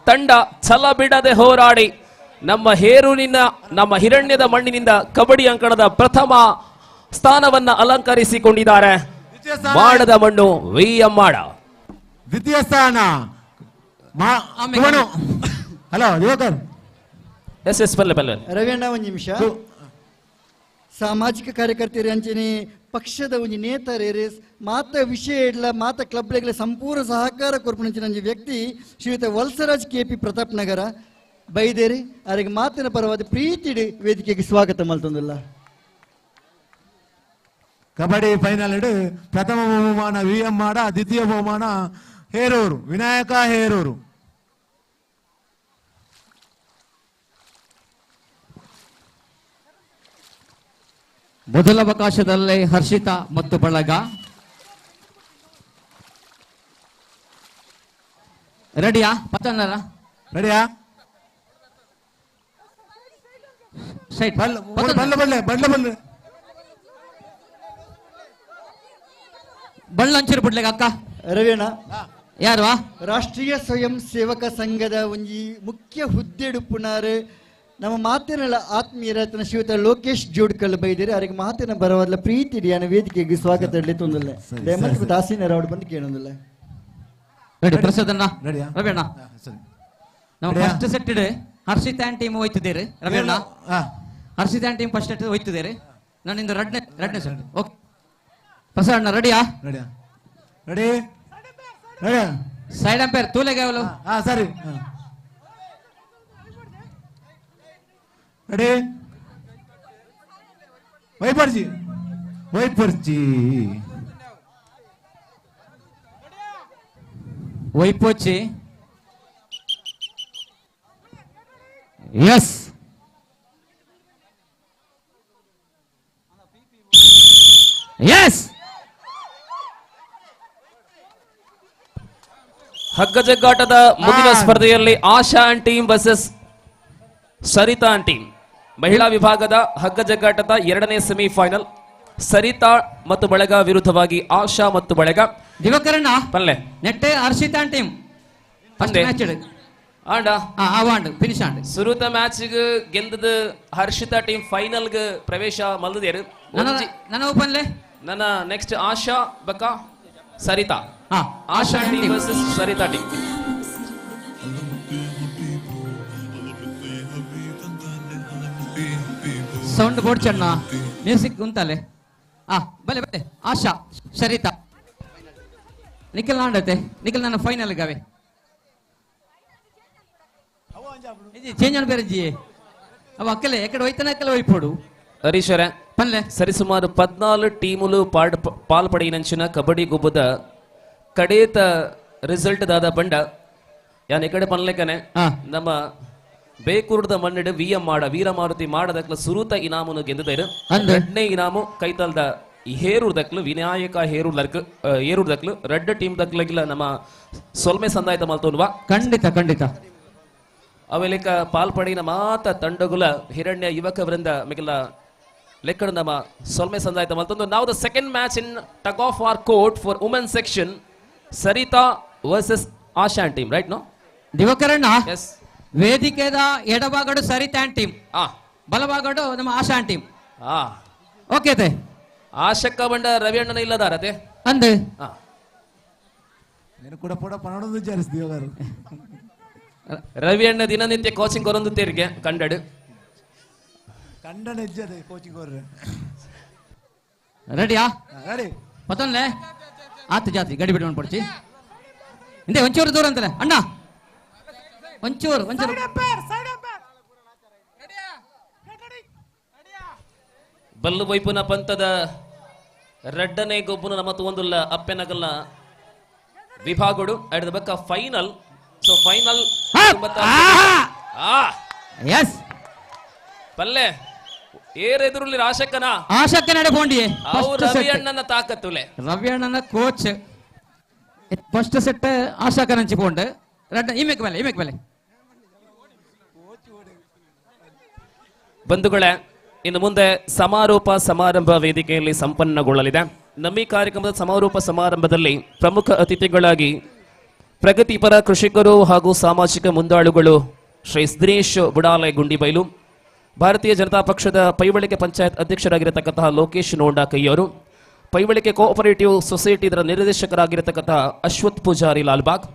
ತಂಡ ಛಲ ಬಿಡದೆ ಹೋರಾಡಿ ನಮ್ಮ ಹೇರೂರಿನ ನಮ್ಮ ಹಿರಣ್ಯದ ಮಣ್ಣಿನಿಂದ ಕಬಡ್ಡಿ ಅಂಕಣದ ಪ್ರಥಮ ಸ್ಥಾನವನ್ನ ಅಲಂಕರಿಸಿಕೊಂಡಿದ್ದಾರೆ. ಮಾಡದ ಮಣ್ಣು ವಿಎಂ ಮಾಡ. ದ್ವಿತೀಯ ಸ್ಥಾನ ಹಲೋ ಜೋಕರ್. ಎಸ್ ಪಲ್ಲೆ ರವಿಯಣ್ಣ ಒಂದು ನಿಮಿಷ. ಸಾಮಾಜಿಕ ಕಾರ್ಯಕರ್ತರು ಅಂಚನೆ ಪಕ್ಷದ ಒಂದು ನೇತರೇರಿ ಮಾತ ವಿಷಯ ಇಡ್ಲ ಮಾತ ಕ್ಲಬ್ಗಳಿಗೆ ಸಂಪೂರ್ಣ ಸಹಕಾರ ಕೊರ್ಪಣಿಂಚಿನ ವ್ಯಕ್ತಿ ಶ್ರೀಯುತ ವಲ್ಸರಾಜ್ KP ಪ್ರತಾಪ್ ನಗರ ಬೈದೇರಿ ಅವರಿಗೆ ಮಾತಿನ ಪರವಾದ ಪ್ರೀತಿ ವೇದಿಕೆಗೆ ಸ್ವಾಗತ ಮಲ್ತೊಂದಿಲ್ಲ. ಕಬಡ್ಡಿ ಫೈನಲ್ ಇಡು ಪ್ರಥಮ ಬಹುಮಾನ ವಿಎಂ ಮಾಡ, ದ್ವಿತೀಯ ಬಹುಮಾನ ಹೇರೂರು ವಿನಾಯಕ ಹೇರೂರು. ಮೊದಲ ಅವಕಾಶದಲ್ಲೇ ಹರ್ಷಿತಾ ಮತ್ತು ಬಳಗ ರೆಡಿಯಾ? ಪತ್ತನ್ನರ ರೆಡಿಯಾ? ಬಳ್ಳಂಚೂರು ಬಿಡ್ಲಿಕ್ಕೆ ಅಕ್ಕ ರವಿಯಣ್ಣ ಯಾರು ರಾಷ್ಟ್ರೀಯ ಸ್ವಯಂ ಸೇವಕ ಸಂಘದ ಒಂಜಿ ಮುಖ್ಯ ಹುದ್ದೆಡುಪುನಾರು ನಮ್ಮ ಮಾತಿನ ಆತ್ಮೀಯರತ್ನ ಶ್ರೀಯುತ ಲೋಕೇಶ್ ಜೋಡ್ಕಲ್ ಬೈದಿರಿ ಅವರಿಗೆ ಮಾತಿನ ಬರವಾದ ಪ್ರೀತಿ ಅನ್ನ ವೇದಿಕೆಗೆ ಸ್ವಾಗತ ಇಡ್ಲಿತ್ತೊಂದಿಲ್ಲ ದಯಮಾಡಿ ದಾಸಿನ ಅವ್ರು ಬಂದು ಕೇಳೋದಿಲ್ಲ. ರೆಡಿ ಪ್ರಸಾದಣ್ಣ ರವಿಯಣ್ಣ ನಾವು ಫಸ್ಟ್ ಸೆಟ್ ಇಡೆ ಹರ್ಷಿತ್ ಆ್ಯಂಡ್ ಟೀಮ್ ಹೋಯ್ತಿದ್ದೀರಿ ರವಿಯಣ್ಣ. ಹರ್ಷಿತ್ ಆ್ಯಂಡ್ ಟೀಮ್ ಫಸ್ಟ್ ಹೋಯ್ತಿದ್ದೀರಿ. ನಾನಿಂದ ರೆಡ್ನೆ ಸರ್. ಓಕೆ ಪ್ರಸಾದ್ ಅಣ್ಣ ರೆಡಿಯಾ? ರೆಡಿ ಸೈಡ್ ಅಂಪೈರ್ ತೂಲೆಗೆ ಅವಳು. ಸರಿ ರೆಡಿ ವೈಪರ್ಜಿ ವೈಪೋಚಿ. ಎಸ್ ಎಸ್ ಹಗ್ಗ ಜಗ್ಗಾಟದ ಮುಂದಿನ ಸ್ಪರ್ಧೆಯಲ್ಲಿ Asha and team versus Saritha and team. ಮಹಿಳಾ ವಿಭಾಗದ ಹಗ್ಗ ಜಗ್ಗಾಟದ 2ನೇ ಸೆಮಿಫೈನಲ್ ಸರಿತಾ ಮತ್ತು ಬಳಗ ವಿರುದ್ಧವಾಗಿ ಆಶಾ ಮತ್ತು ಬಳಗ. ದಿವಕರಣ್ಣ ಪಲ್ಲೆ ನೆಟ್ಟೆ Harshit and team first match ಆಂಡ ಆವಾಂಡ್ ಫಿನಿಶ್ ಆಂಡ್ ಸುರುತ ಮ್ಯಾಚ್ ಗೆಂದದ ಹರ್ಷಿತಾ ಟೀಮ್ ಫೈನಲ್ ಪ್ರವೇಶ ಮಲ್ದೇರು. ನನ್ನ ಓಪನ್ಲೆ ನನ್ನ ನೆಕ್ಸ್ಟ್ ಆಶಾ ಬಕ Sarita. Asha team versus Sarita team. Sound board ಚೆನ್ನ ಮ್ಯೂಸಿಕ್ ಉಂಟಲ್ಲೇ. ಬಲೆ ಬಲೆ ಆಶಾ ಸರಿತಾ ನಿಖಿಲ್ ನಾಂಡತೆ ನಿಖಿಲ್ ನನ್ನ ಫೈನಲ್ ಗವೆ ಚೇಂಜ್ ಅನ್ ಬೇರೆ ಜಿ ಅವ ಅಕ್ಕಲೆ ಎಕಡೆ ಹೋಯ್ತಾನೆ ಅಕ್ಕಲೆ ಹೋಯ್ಪೋಡು. ಹರೀಶರ ಪನ್ಲೆ ಸರಿಸುಮಾರು 14 ಟೀములు ಪಾಲ್ಪಡಿನಂಚಿನ ಕಬಡ್ಡಿ ಗುಬ್ಬದ ಕಡೇತ ರಿಸಲ್ಟ್ ದಾದ ಬಂಡ ಯಾನ್ ಎಕಡೆ ಪನ್ಲೆಕನೆ ನಮ್ಮ ಬೇಕೂರ್ದ ಮಣ್ಣಿಡ ವೀರಮಾರುತಿ ಮಾಡದಕ್ಲ ಸುರುತ ಇನಾಮನು ಗೆಂದಿದ್ದಾರೆ. 2ನೇ ಇನಾಮು ಕೈತಲ್ದ ಹೇರೂರ್ದಕ್ಲು ವಿನಾಯಕ ಹೇರೂರ್ದಕ್ಲು ರೆಡ್ ಟೀಮ್ ದಕ್ಲಗಿಲ್ಲ ನಮ್ಮ ಸೊಲ್ಮೆ ಸಂದಾಯತ ಮಲ್ತೋನ್ವಾ. ಖಂಡಿತ ಅವೆಲೆಕ್ಕ ಪಾಲ್ಪಡಿನ ಮಾತ ತಂಡಗುಲ ಹಿರಣ್ಯ ಯುವಕ ವೃಂದ ಮಿಗಿಲ ಲೆಕ್ಕಡ ನಮ್ಮ ಸೊಲ್ಮೆ ಸಂದಾಯತ ಮಲ್ತೊಂದು. ನಾವು the second match in tug of war court for women section Sarita versus Asha team right no Divakaranna. Yes ವೇದಿಕೆದ ಎಡಭಾಗಡು ಸರಿತಾ ಟೀಮ್, ಬಲಭಾಗಡು ನಮ್ಮ ಆಶಾ ಟೀಮ್. ಓಕೆ ತೆ ಆಶಕ್ಕ ಬಂಡ ರವಿ ಅಣ್ಣನ ಇಲ್ಲದಾರತೆ ಅಂದೆ నేను కూడా కూడా పనొందు విచారిಸ್ತೀವಿ ಅವರು ರವಿ ಅಣ್ಣ ದಿನನಿತ್ಯ ಕೋಚಿಂಗ್ ಕೊರೊಂದು ತೇರಿಗೆ ಕಂಡಡು ಹೆಜ್ಜದೆ ಕೋಚಿಂಗ್ ಅವ್ರೆ. ರೆಡಿಯಾ? ರೆಡಿ ಮತ್ತೊಂದ್ಲೆ ಆತು ಜಾತಿ ಗಡಿ ಬಿಟ್ಟು ಪಡ್ಚಿ ಹಿಂದೆ ಒಂಚೂರು ದೂರ ಅಂತಲೇ ಅಣ್ಣ ಒಂಚೂರು ಬಲ್ಲು ವೈಪುನ ಪಂತದ ರೆಡ್ಡನೇ ಗೊಬ್ಬನ ಮತ್ತು ಒಂದುಲ್ಲ ಅಪ್ಪೆನಗಲ್ಲ ವಿಭಾಗಗಳು ಅಡಿದ ಬಕ್ಕ ಫೈನಲ್. ಸೊ ಫೈನಲ್ ಎಸ್ ಪಲ್ಲೆ ಏರೆದುರುಲ್ಲಿ ಆಶಕ್ಕನ ಬೋಂಡಿ ಅವ್ರು ರವಿ ಅಣ್ಣನ ತಾಕತ್ತುಲೆ ರವಿ ಅಣ್ಣನ ಕೋಚ್ ಫಸ್ಟ್ ಸೆಟ್ ಆಶಾಕನ ಹಂಚಿಕೊಂಡು ರೆಡ್ ಇಮೆಕ್ ಮೇಲೆ ಬಂಧುಗಳೇ, ಇನ್ನು ಮುಂದೆ ಸಮಾರೋಪ ಸಮಾರಂಭ ವೇದಿಕೆಯಲ್ಲಿ ಸಂಪನ್ನಗೊಳ್ಳಲಿದೆ. ನಮ್ಮ ಈ ಕಾರ್ಯಕ್ರಮದ ಸಮಾರೋಪ ಸಮಾರಂಭದಲ್ಲಿ ಪ್ರಮುಖ ಅತಿಥಿಗಳಾಗಿ ಪ್ರಗತಿಪರ ಕೃಷಿಕರು ಹಾಗೂ ಸಾಮಾಜಿಕ ಮುಂದಾಳುಗಳು ಶ್ರೀ ದಿನೇಶ್ ಬುಡಾಲೆ ಗುಂಡಿಬೈಲು, ಭಾರತೀಯ ಜನತಾ ಪಕ್ಷದ ಪೈವಳಿಕೆ ಪಂಚಾಯತ್ ಅಧ್ಯಕ್ಷರಾಗಿರತಕ್ಕಂತಹ ಲೋಕೇಶ್ ನೋಂಡಾ ಕೈಯವರು, ಪೈವಳಿಕೆ ಕೋಆಪರೇಟಿವ್ ಸೊಸೈಟಿ ಇದರ ನಿರ್ದೇಶಕರಾಗಿರತಕ್ಕಂತಹ ಅಶ್ವಥ್ ಪೂಜಾರಿ ಲಾಲ್ಬಾಗ್,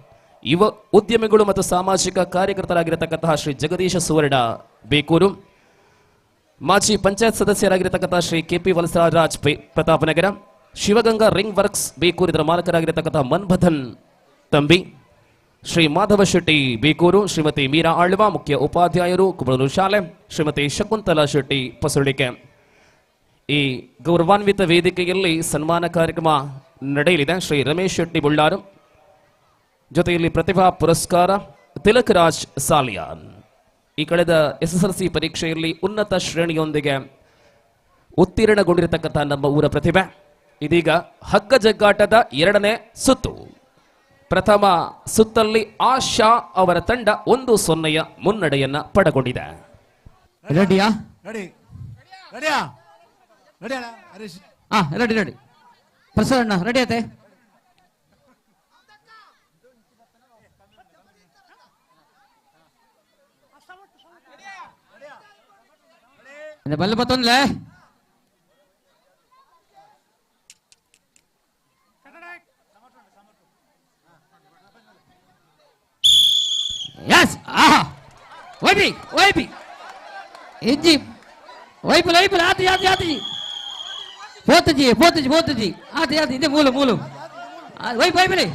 ಯುವ ಉದ್ಯಮಿಗಳು ಮತ್ತು ಸಾಮಾಜಿಕ ಕಾರ್ಯಕರ್ತರಾಗಿರತಕ್ಕಂತಹ ಶ್ರೀ ಜಗದೀಶ ಸುವರ್ಣ ಬೇಕೂರು, ಮಾಜಿ ಪಂಚಾಯತ್ ಸದಸ್ಯರಾಗಿರತಕ್ಕಂತಹ Shri KP Valsaraj Pratapnagar, Shivaganga ring works Bekur ಇದರ ಮಾಲಕರಾಗಿರತಕ್ಕಂತಹ ಮನ್ಬಧನ್ ತಂಬಿ, ಶ್ರೀ ಮಾಧವ ಶೆಟ್ಟಿ ಬೇಕೂರು, ಶ್ರೀಮತಿ ಮೀರಾ ಆಳ್ವ ಮುಖ್ಯ ಉಪಾಧ್ಯಾಯರು ಕುಬಳೂರು ಶಾಲೆ, ಶ್ರೀಮತಿ ಶಕುಂತಲಾ ಶೆಟ್ಟಿ ಪಸುಳಿಕೆ. ಈ ಗೌರವಾನ್ವಿತ ವೇದಿಕೆಯಲ್ಲಿ ಸನ್ಮಾನ ಕಾರ್ಯಕ್ರಮ ನಡೆಯಲಿದೆ. ಶ್ರೀ ರಮೇಶ್ ಶೆಟ್ಟಿ ಬುಳ್ಳಾರು, ಜೊತೆಯಲ್ಲಿ ಪ್ರತಿಭಾ ಪುರಸ್ಕಾರ ತಿಲಕ್ ರಾಜ್ ಸಾಲಿಯಾನ್. ಈ ಕಳೆದ SSLC ಪರೀಕ್ಷೆಯಲ್ಲಿ ಉನ್ನತ ಶ್ರೇಣಿಯೊಂದಿಗೆ ಉತ್ತೀರ್ಣಗೊಂಡಿರತಕ್ಕಂತಹ ನಮ್ಮ ಊರ ಪ್ರತಿಭೆ ಇದೀಗ ಹಗ್ಗ ಜಗ್ಗಾಟದ 2ನೇ ಸುತ್ತು. ಪ್ರಥಮ ಸುತ್ತಲ್ಲಿ ಆಶಾ ಅವರ ತಂಡ 1-0 ಮುನ್ನಡೆಯನ್ನ ಪಡೆದುಕೊಂಡಿದೆ. ರೆಡಿಯಾ? ರೆಡಿ ಪ್ರಸಾದ್ ಅಣ್ಣ ರೆಡಿ ಆಯ್ತೆ? ಬಲ್ಲ ಬತ್ತೊಂದ್ಲೆ ಎಸ್ ವೈಪಿ ವೈಪಿ ಇಜ್ಜಿ ವೈಪುಲ ವೈಪುಲ ಆತಿ ಆತಿ ಆತಿ పోతుజీ పోతుజీ పోతుజీ ఆతి ఆతి ఇదే మూలు మూలు వైపు వైపులే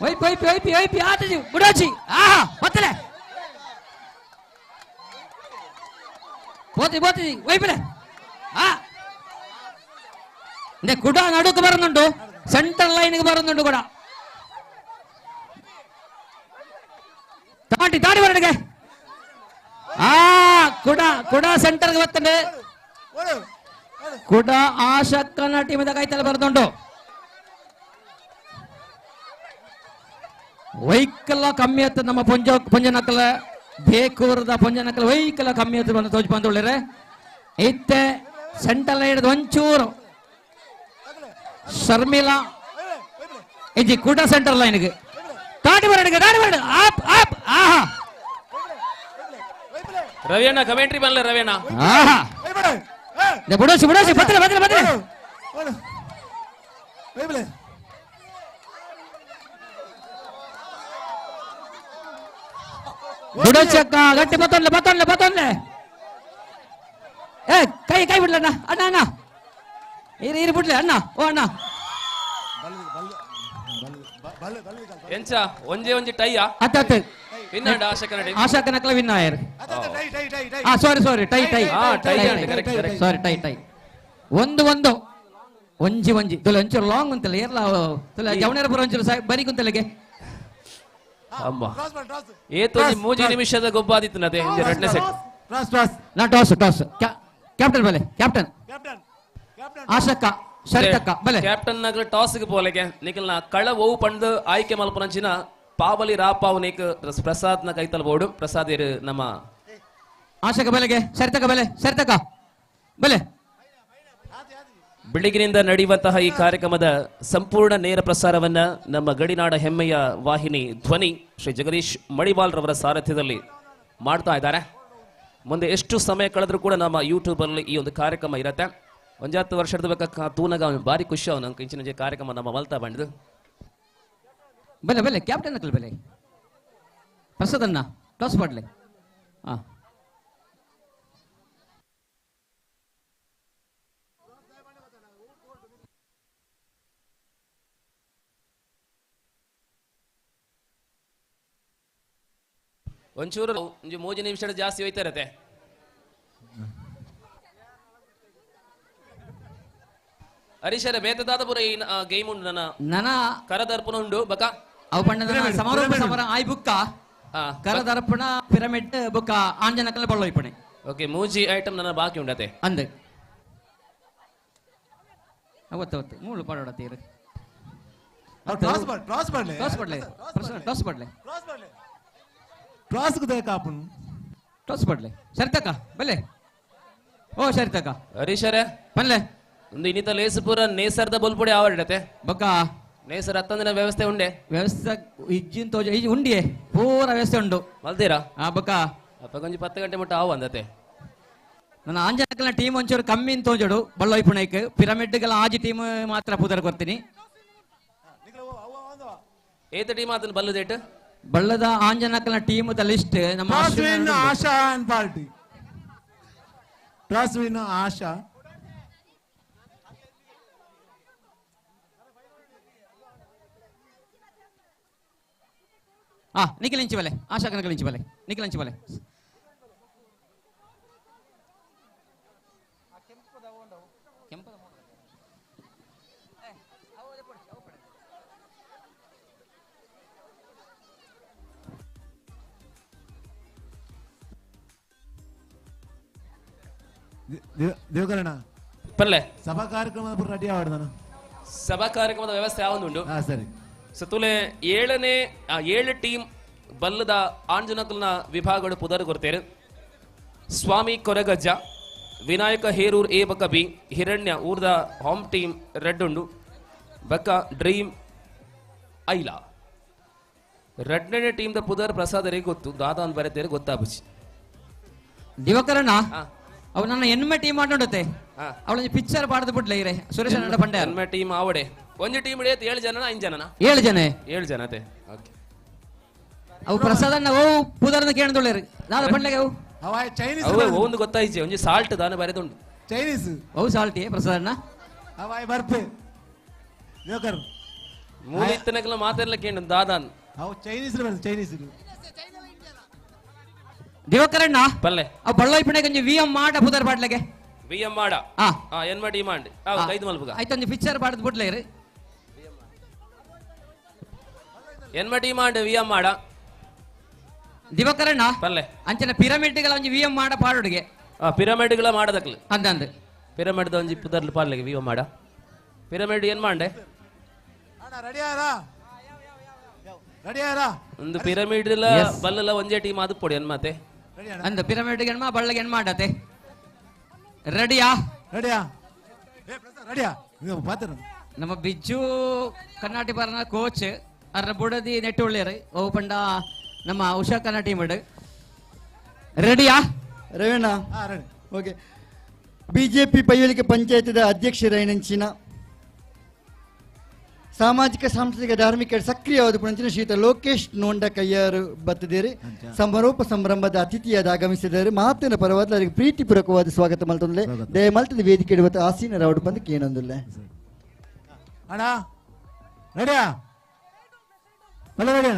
వైపు వైపు వైపు వైపు ఆతుజీ గుడాచి ఆహా పత్తలే పోతుజీ పోతుజీ వైపులే ഇന്റെ കുട നടുക്ക് പറയുന്നുണ്ടോ സെൻട്രൽ ലൈനിക്ക് പറയുന്നുണ്ട് കുട താണ്ടി താണ്ടി പറയണേ കുട കുട സെന്റർക്ക് ಬರ್ತಂಡೆ ಕುಡ ಆಶಕ್ಕನ ಟೀಮಿದ ಕೈತಲ್ಲಿ ಬರೆದುಂಟು ವೈಕಲ್ಲ ಕಮ್ಮಿ ಆಯ್ತು ನಮ್ಮ ಪೊಂಜನಕ್ಕಲ ಬೇಕೂರದ ಪೊಂಜನಕ್ಕಲ ವೈಕಲ್ಲ ಕಮ್ಮಿ ಆಯ್ತು ಬಂದು ತೋಜ್ ಬಂದುಳ್ಳಿರೆ ಇತ್ತೆ ಸೆಂಟ್ರಲ್ ಲೈನ್ ಒಂಚೂರು ಶರ್ಮಿಳಾ ಇಜಿ ಕುಡ ಸೆಂಟ್ರಲ್ ಲೈನ್ಗೆ ದಾಟಿ ಬರಡಿಗೆ ಆಪ್ ಆಪ್ ಆಹಾ ರವಿಯಣ್ಣ ಕಮೆಂಟ್ರಿ ಬರಲ್ಲ ರವಿಯಣ್ಣ ಆಹಾ ಬುಡೋಸಿ ಬುಡೋಸಿ ಬತ್ತಲೆ ಬತ್ತಲೆ ಬತ್ತಲೆ ಬುಡೋಚಕ್ಕ ಗಟ್ಟಿ ಬತ್ತೊಂದ್ಲೆ ಬತ್ತೊಂದ್ಲೆ ಬತ್ತೊಂದ್ಲೆ ಏ ಕೈ ಕೈ ಬಿಡ್ಲ ಅಣ್ಣ ಅಣ್ಣ ಅಣ್ಣ ಇರಿ ಬಿಡ್ಲೆ ಅಣ್ಣ ಓ ಅಣ್ಣ ಎಂಚ ಒಂಜೆ ಒಂಜಿ ಟೈಯಾ ಅತ್ತ ಅತ್ತ ವಿನ್ನಡ ಆಶಾಕನಕಲ ವಿನ್ ಆಯರ್ ಸಾರಿ ಸಾರಿ ಟೈ ಟೈ ಸಾರಿ ಟೈ ಟೈ ಒಂದು ಒಂದು ಒಂಜಿ ಒಂಜಿ ತುಲ ಒಂಚೂರು ಲಾಂಗ್ ಅಂತಲ್ಲ ಏರ್ಲ ತುಲ ಜವನೇರ ಬರೋ ಒಂಚೂರು ಬರಿ ಕುಂತಲೆಗೆ ಅಮ್ಮ ಏತು ಮೂಜಿ ನಿಮಿಷದ ಗೊಬ್ಬಾದಿತ್ತು ನತೆ ಎರಡನೇ ಸೆಟ್ ನಾ ಟಾಸ್ ಟಾಸ್ ಕ್ಯಾಪ್ಟನ್ ಬಲೆ ಕ್ಯಾಪ್ಟನ್ ಆಶಕ್ಕ ಶರತಕ್ಕ ಬಲೆ ಕ್ಯಾಪ್ಟನ್ ನಗಲ ಟಾಸ್ ಗೆ ಪೋಲೆಗೆ ನಿಖಲ್ನ ಕಳ ಓವು ಪಂಡು ಆಯ್ಕೆ ಮಲ್ಪನಂಚಿನ ಪಾವಲಿ ರಾಪಾವ್ ನೇಕ ಪ್ರಸಾದ್ ನ ಕೈತಲ್ ಬೋರ್ಡು ಪ್ರಸಾದ್ ಇರು ನಮ್ಮ ಆಶಕ ಬಲೆಗೆ ಶರತಕ್ಕ ಬಲೆ ಶರತಕ್ಕ ಬಲೆ ಬೆಳಗಿನಿಂದ ನಡೆಯುವಂತಹ ಈ ಕಾರ್ಯಕ್ರಮದ ಸಂಪೂರ್ಣ ನೇರ ಪ್ರಸಾರವನ್ನ ನಮ್ಮ ಗಡಿನಾಡ ಹೆಮ್ಮೆಯ ವಾಹಿನಿ ಧ್ವನಿ ಶ್ರೀ ಜಗದೀಶ್ ಮಡಿವಾಲ್ ರವರ ಸಾರಥ್ಯದಲ್ಲಿ ಮಾಡ್ತಾ ಇದ್ದಾರೆ. ಮುಂದೆ ಎಷ್ಟು ಸಮಯ ಕಳೆದ್ರೂ ಕೂಡ ನಮ್ಮ ಯೂಟ್ಯೂಬ್ ಅಲ್ಲಿ ಈ ಒಂದು ಕಾರ್ಯಕ್ರಮ ಇರತ್ತೆ. 10 ವರ್ಷದ ಬೇಕಾ ತೂನಗ ಬಾರಿ ಖುಷಿ ಅವನು ಇಂಚಿನ ಕಾರ್ಯಕ್ರಮ ನಮ್ಮ ಮಲ್ತಾ ಬಂದಿದ್ದು ಬಲೆ ಬಲೆ ಕ್ಯಾಪ್ಟನ್ ಅಕಲ್ ಬಲೆ ಪ್ರಸಾದನ್ನ ಟಾಸ್ ಮಾಡ್ಲೆ ಒಂಚೂರು ಮೂಜಿ ನಿಮಿಷ ಜಾಸ್ತಿ ಹೋಯ್ತಾ ಇರತ್ತೆ. ಹರೀಶರ ಬೇತದಾದ ಪುರ ಈ ಗೇಮ್ ಉಂಡು ನನ್ನ ಕರದರ್ಪಣ ಉಂಡು ಬಕ ಅವು ಪಂಡ ಸಮಾರೋಪ ಸಮರ ಆಯ್ ಬುಕ್ಕ ಕರದರ್ಪಣ ಪಿರಮಿಡ್ ಬುಕ್ಕ ಆಂಜನಕಲ್ಲ ಬಳ್ಳ ಇಪ್ಪಣೆ ಓಕೆ ಮೂಜಿ ಐಟಮ್ ನನ್ನ ಬಾಕಿ ಉಂಡತೆ ಅಂದೆ ಅವತ್ತು ಮೂಳು ಪಾಡೋಡತ್ತೆ ಇರು ಟಾಸ್ ಮಾಡ್ಲೆ ಟಾಸ್ ಮಾಡ್ಲೆ ಟಾಸ್ ಮಾಡ್ಲೆ ಟಾಸ್ ಗೆ ಕಾಪುನ್ ಟಾಸ್ ಮಾಡ್ಲೆ ಸರಿತಕ ಬಲೆ ಓ ಸರಿತಕ ಹರೀಶರೇ ಬಲ್ಲೆ ಒಂದು ಇನ್ನಿತ ಲೇಸು ಪೂರ ನೇಸರ್ದ ಬಲ್ಪುಡಿ ಆವಡತೆ ಬಕ್ಕ ನೇಸರ್ ಹತ್ತಂದಿನ ವ್ಯವಸ್ಥೆ ಉಂಡೆ ವ್ಯವಸ್ಥೆ ಇಜ್ಜಿನ ತೋಜ ಇಜ್ ಉಂಡಿಯೇ ಪೂರ ವ್ಯವಸ್ಥೆ ಉಂಡು ಮಲ್ತೀರಾ ಬಕ್ಕ ಅಪ್ಪ ಕೊಂಚ 10 ಗಂಟೆ ಮುಟ್ಟ ಆವು ಅಂದತೆ ನನ್ನ ಆಂಜನಕಲ್ನ ಟೀಮ್ ಒಂಚೂರು ಕಮ್ಮಿ ಅಂತ ತೋಜಡು ಬಳ್ಳ ಇಪ್ಪಣೈಕ್ ಪಿರಮಿಡ್ಗೆಲ್ಲ ಆಜಿ ಟೀಮ್ ಮಾತ್ರ ಪೂದರ್ ಕೊಡ್ತೀನಿ ಏತ ಟೀಮ್ ಆತನ Ballu date ಬಳ್ಳದ ಆಂಜನಕಲ್ನ team the list ನಮ್ಮ ಆಶಾ ಅಂಡ್ ಪಾರ್ಟಿ ಟಾಸ್ ವಿನ್ ಆಶಾ ನಿಖಿಲಿಂಚಿ ಬಲೆ ಆಶಾ ಕನಕಲಿಂಚಿ ಬಲೆ ನಿಖಿಲಿಂಚಿ ಬಲೆ ದೇವಕರಣ ಪಲ್ಲೆ ಸಭಾ ಕಾರ್ಯಕ್ರಮದ ಪೂರ ರೆಡಿ ಆವಾಡ ನಾನು ಸಭಾ ಕಾರ್ಯಕ್ರಮದ ವ್ಯವಸ್ಥೆ ಯಾವೊಂದುಂಡು ಸರಿ ಸತುಲೆ 7 ಟೀಮ್ ಬಲ್ಲದ ಆಂಜನಕಲ್ನ ವಿಭಾಗಗಳು ಪುದರ್ ಕೊಡ್ತೇವೆ. ಸ್ವಾಮಿ ಕೊರಗಜ್ಜ, ವಿನಾಯಕ ಹೇರೂರ್ ಎ ಬಕ ಬಿ, ಹಿರಣ್ಯ ಊರ್ದ ಹೋಮ್ ಟೀಮ್ ರೆಡ್ ಉಂಡು ಬಕ ಡ್ರೀಮ್ ಐಲಾ ರೆಡ್ನೇ ಟೀಮ್ ದ ಪುದರ್ ಪ್ರಸಾದರಿಗೆ ಗೊತ್ತು ದಾದಾ ಅಂತ ಬರೆತೇರೆ ಗೊತ್ತಾಬುಚಿ ದಿವಕರಣ ಅವ್ ನನ್ನ ಎನ್ಮೆ ಟೀಮ್ ಮಾಡೋಡತೆ ಅವಳ ಪಿಕ್ಚರ್ ಪಾಡ್ದು ಬಿಡ್ಲೆ ಇರೆ ಸುರೇಶ್ ನಡ ಪಂಡೆ ಎನ್ಮೆ ಟೀಮ್ ಆವಡೆ ಒಂದು ಟೀಮ್ ಹಿಡಿಯತ್ತೆ 7 ಜನನ 5 ಜನನ 7 ಜನ 7 ಜನತೆ ಓಕೆ ಅವು ಪ್ರಸಾದನ್ನ ಓ ಪೂದಾರನ ಕೇಳದೊಳ್ಳೆರು ನಾದ ಪಂಡ್ಲೆಗೆ ಅವು ಅವಾಯ್ ಚೈನೀಸ್ ಅವು ಒಂದು ಗೊತ್ತಾಯ್ತು ಒಂಜಿ ಸಾಲ್ಟ್ ದಾನ ಬರೆದುಂಡು ಚೈನೀಸ್ ಅವು ಸಾಲ್ಟಿ ಪ್ರಸಾದನ್ನ ಅವಾಯ್ ಬರ್ಪೆ ಯೋಕರ್ ಮೂಲಿತ್ತನಕಲ ಮಾತೆಲ್ಲ ಕೇಂಡು ದಾದಾನ್ ಅವು ಚೈನೀಸ್ ಬರ್ತದೆ ಚೈನೀಸ್ ದಿವಕರಣ್ಣ ಪಲ್ಲೆ ಅವು ಬಳ್ಳಾಯಿ ಪಣೆ ಗಂಜಿ ವಿಎಂ ಮಾಡ ಪುದರ್ ಪಾಡ್ಲೆಗೆ ವಿಎಂ ಮಾಡ ಹಾ ಎನ್ಮ ಡಿಮಾಂಡ್ ಐದು ಮಲ್ಪುಗ ಆಯ್ತೊಂದು ಪಿಕ್ಚರ್ ಪಾಡದ್ ಬಿಡ್ಲೇರು ಎನ್ಮ ಡಿಮಾಂಡ್ ವಿಎಂ ಮಾಡ ದಿವಕರಣ್ಣ ಪಲ್ಲೆ ಅಂಚನ ಪಿರಮಿಡ್ಗಳ ಒಂಜಿ ವಿಎಂ ಮಾಡ ಪಾಡುಡಿಗೆ ಪಿರಮಿಡ್ಗಳ ಮಾಡದಕ್ಲು ಅಂದಂದು ಪಿರಮಿಡ್ ಒಂಜಿ ಪುದರ್ಲು ಪಾಡ್ಲೆಗೆ ವಿಎಂ ಮಾಡ ಪಿರಮಿಡ್ ಏನ್ ಮಾಡೆ ಒಂದು ಪಿರಮಿಡ್ ಬಲ್ಲಲ್ಲ ಒಂದೇ ಟೀಮ್ ಅದು ಪೊಡಿ ಮತ್ತೆ ಅಂದ ಪಿರಮಿಡ್ ಗೆಣ್ಮ ಬಳ್ಳಗೆ ಏನ್ ಮಾಡತ್ತೆ ರೆಡಿಯಾ ನಮ್ಮ ಬಿಜ್ಜು ಕರ್ನಾಟಕ ಬರನ ಕೋಚ್ ಅರ್ನ ಬುಡದಿ ನೆಟ್ಟು ಒಳ್ಳೆಯರು ಓ ಪಂಡ ನಮ್ಮ ಉಷಾ ಕನ್ನಡ ಟೀಮ್ ರೆಡಿಯಾ ರವೀಣ ಓಕೆ ಬಿಜೆಪಿ ಪೈಯಲಿಕೆ ಪಂಚಾಯತದ ಅಧ್ಯಕ್ಷರಾಯಿನಂಚಿನ ಸಾಮಾಜಿಕ ಸಾಂಸ್ಕೃತಿಕ ಧಾರ್ಮಿಕ ಸಕ್ರಿಯವಾದ ಪುಣಂಚಿನ ಶ್ರೀಯುತ ಲೋಕೇಶ್ ನೋಂಡ ಕಯ್ಯಾರು ಬತ್ತಿದ್ದೇರಿ ಸಮಾರೋಪ ಸಂಭ್ರಮದ ಅತಿಥಿಯಾದ ಆಗಮಿಸಿದ್ದಾರೆ ಮಾತಿನ ಪರವಾದ ಅವರಿಗೆ ಪ್ರೀತಿಪೂರ್ವಕವಾದ ಸ್ವಾಗತ ಮಲ್ತಂದ್ರೆ ದಯಮಲ್ತದ ವೇದಿಕೆ ಇಡುವ ಆಸೀನರಾವಡು ಬಂದು ಕೇಳೊಂದಿಲ್ಲ ಅಣ್ಣ ರೆಡಿಯಾ ರೆಡಿ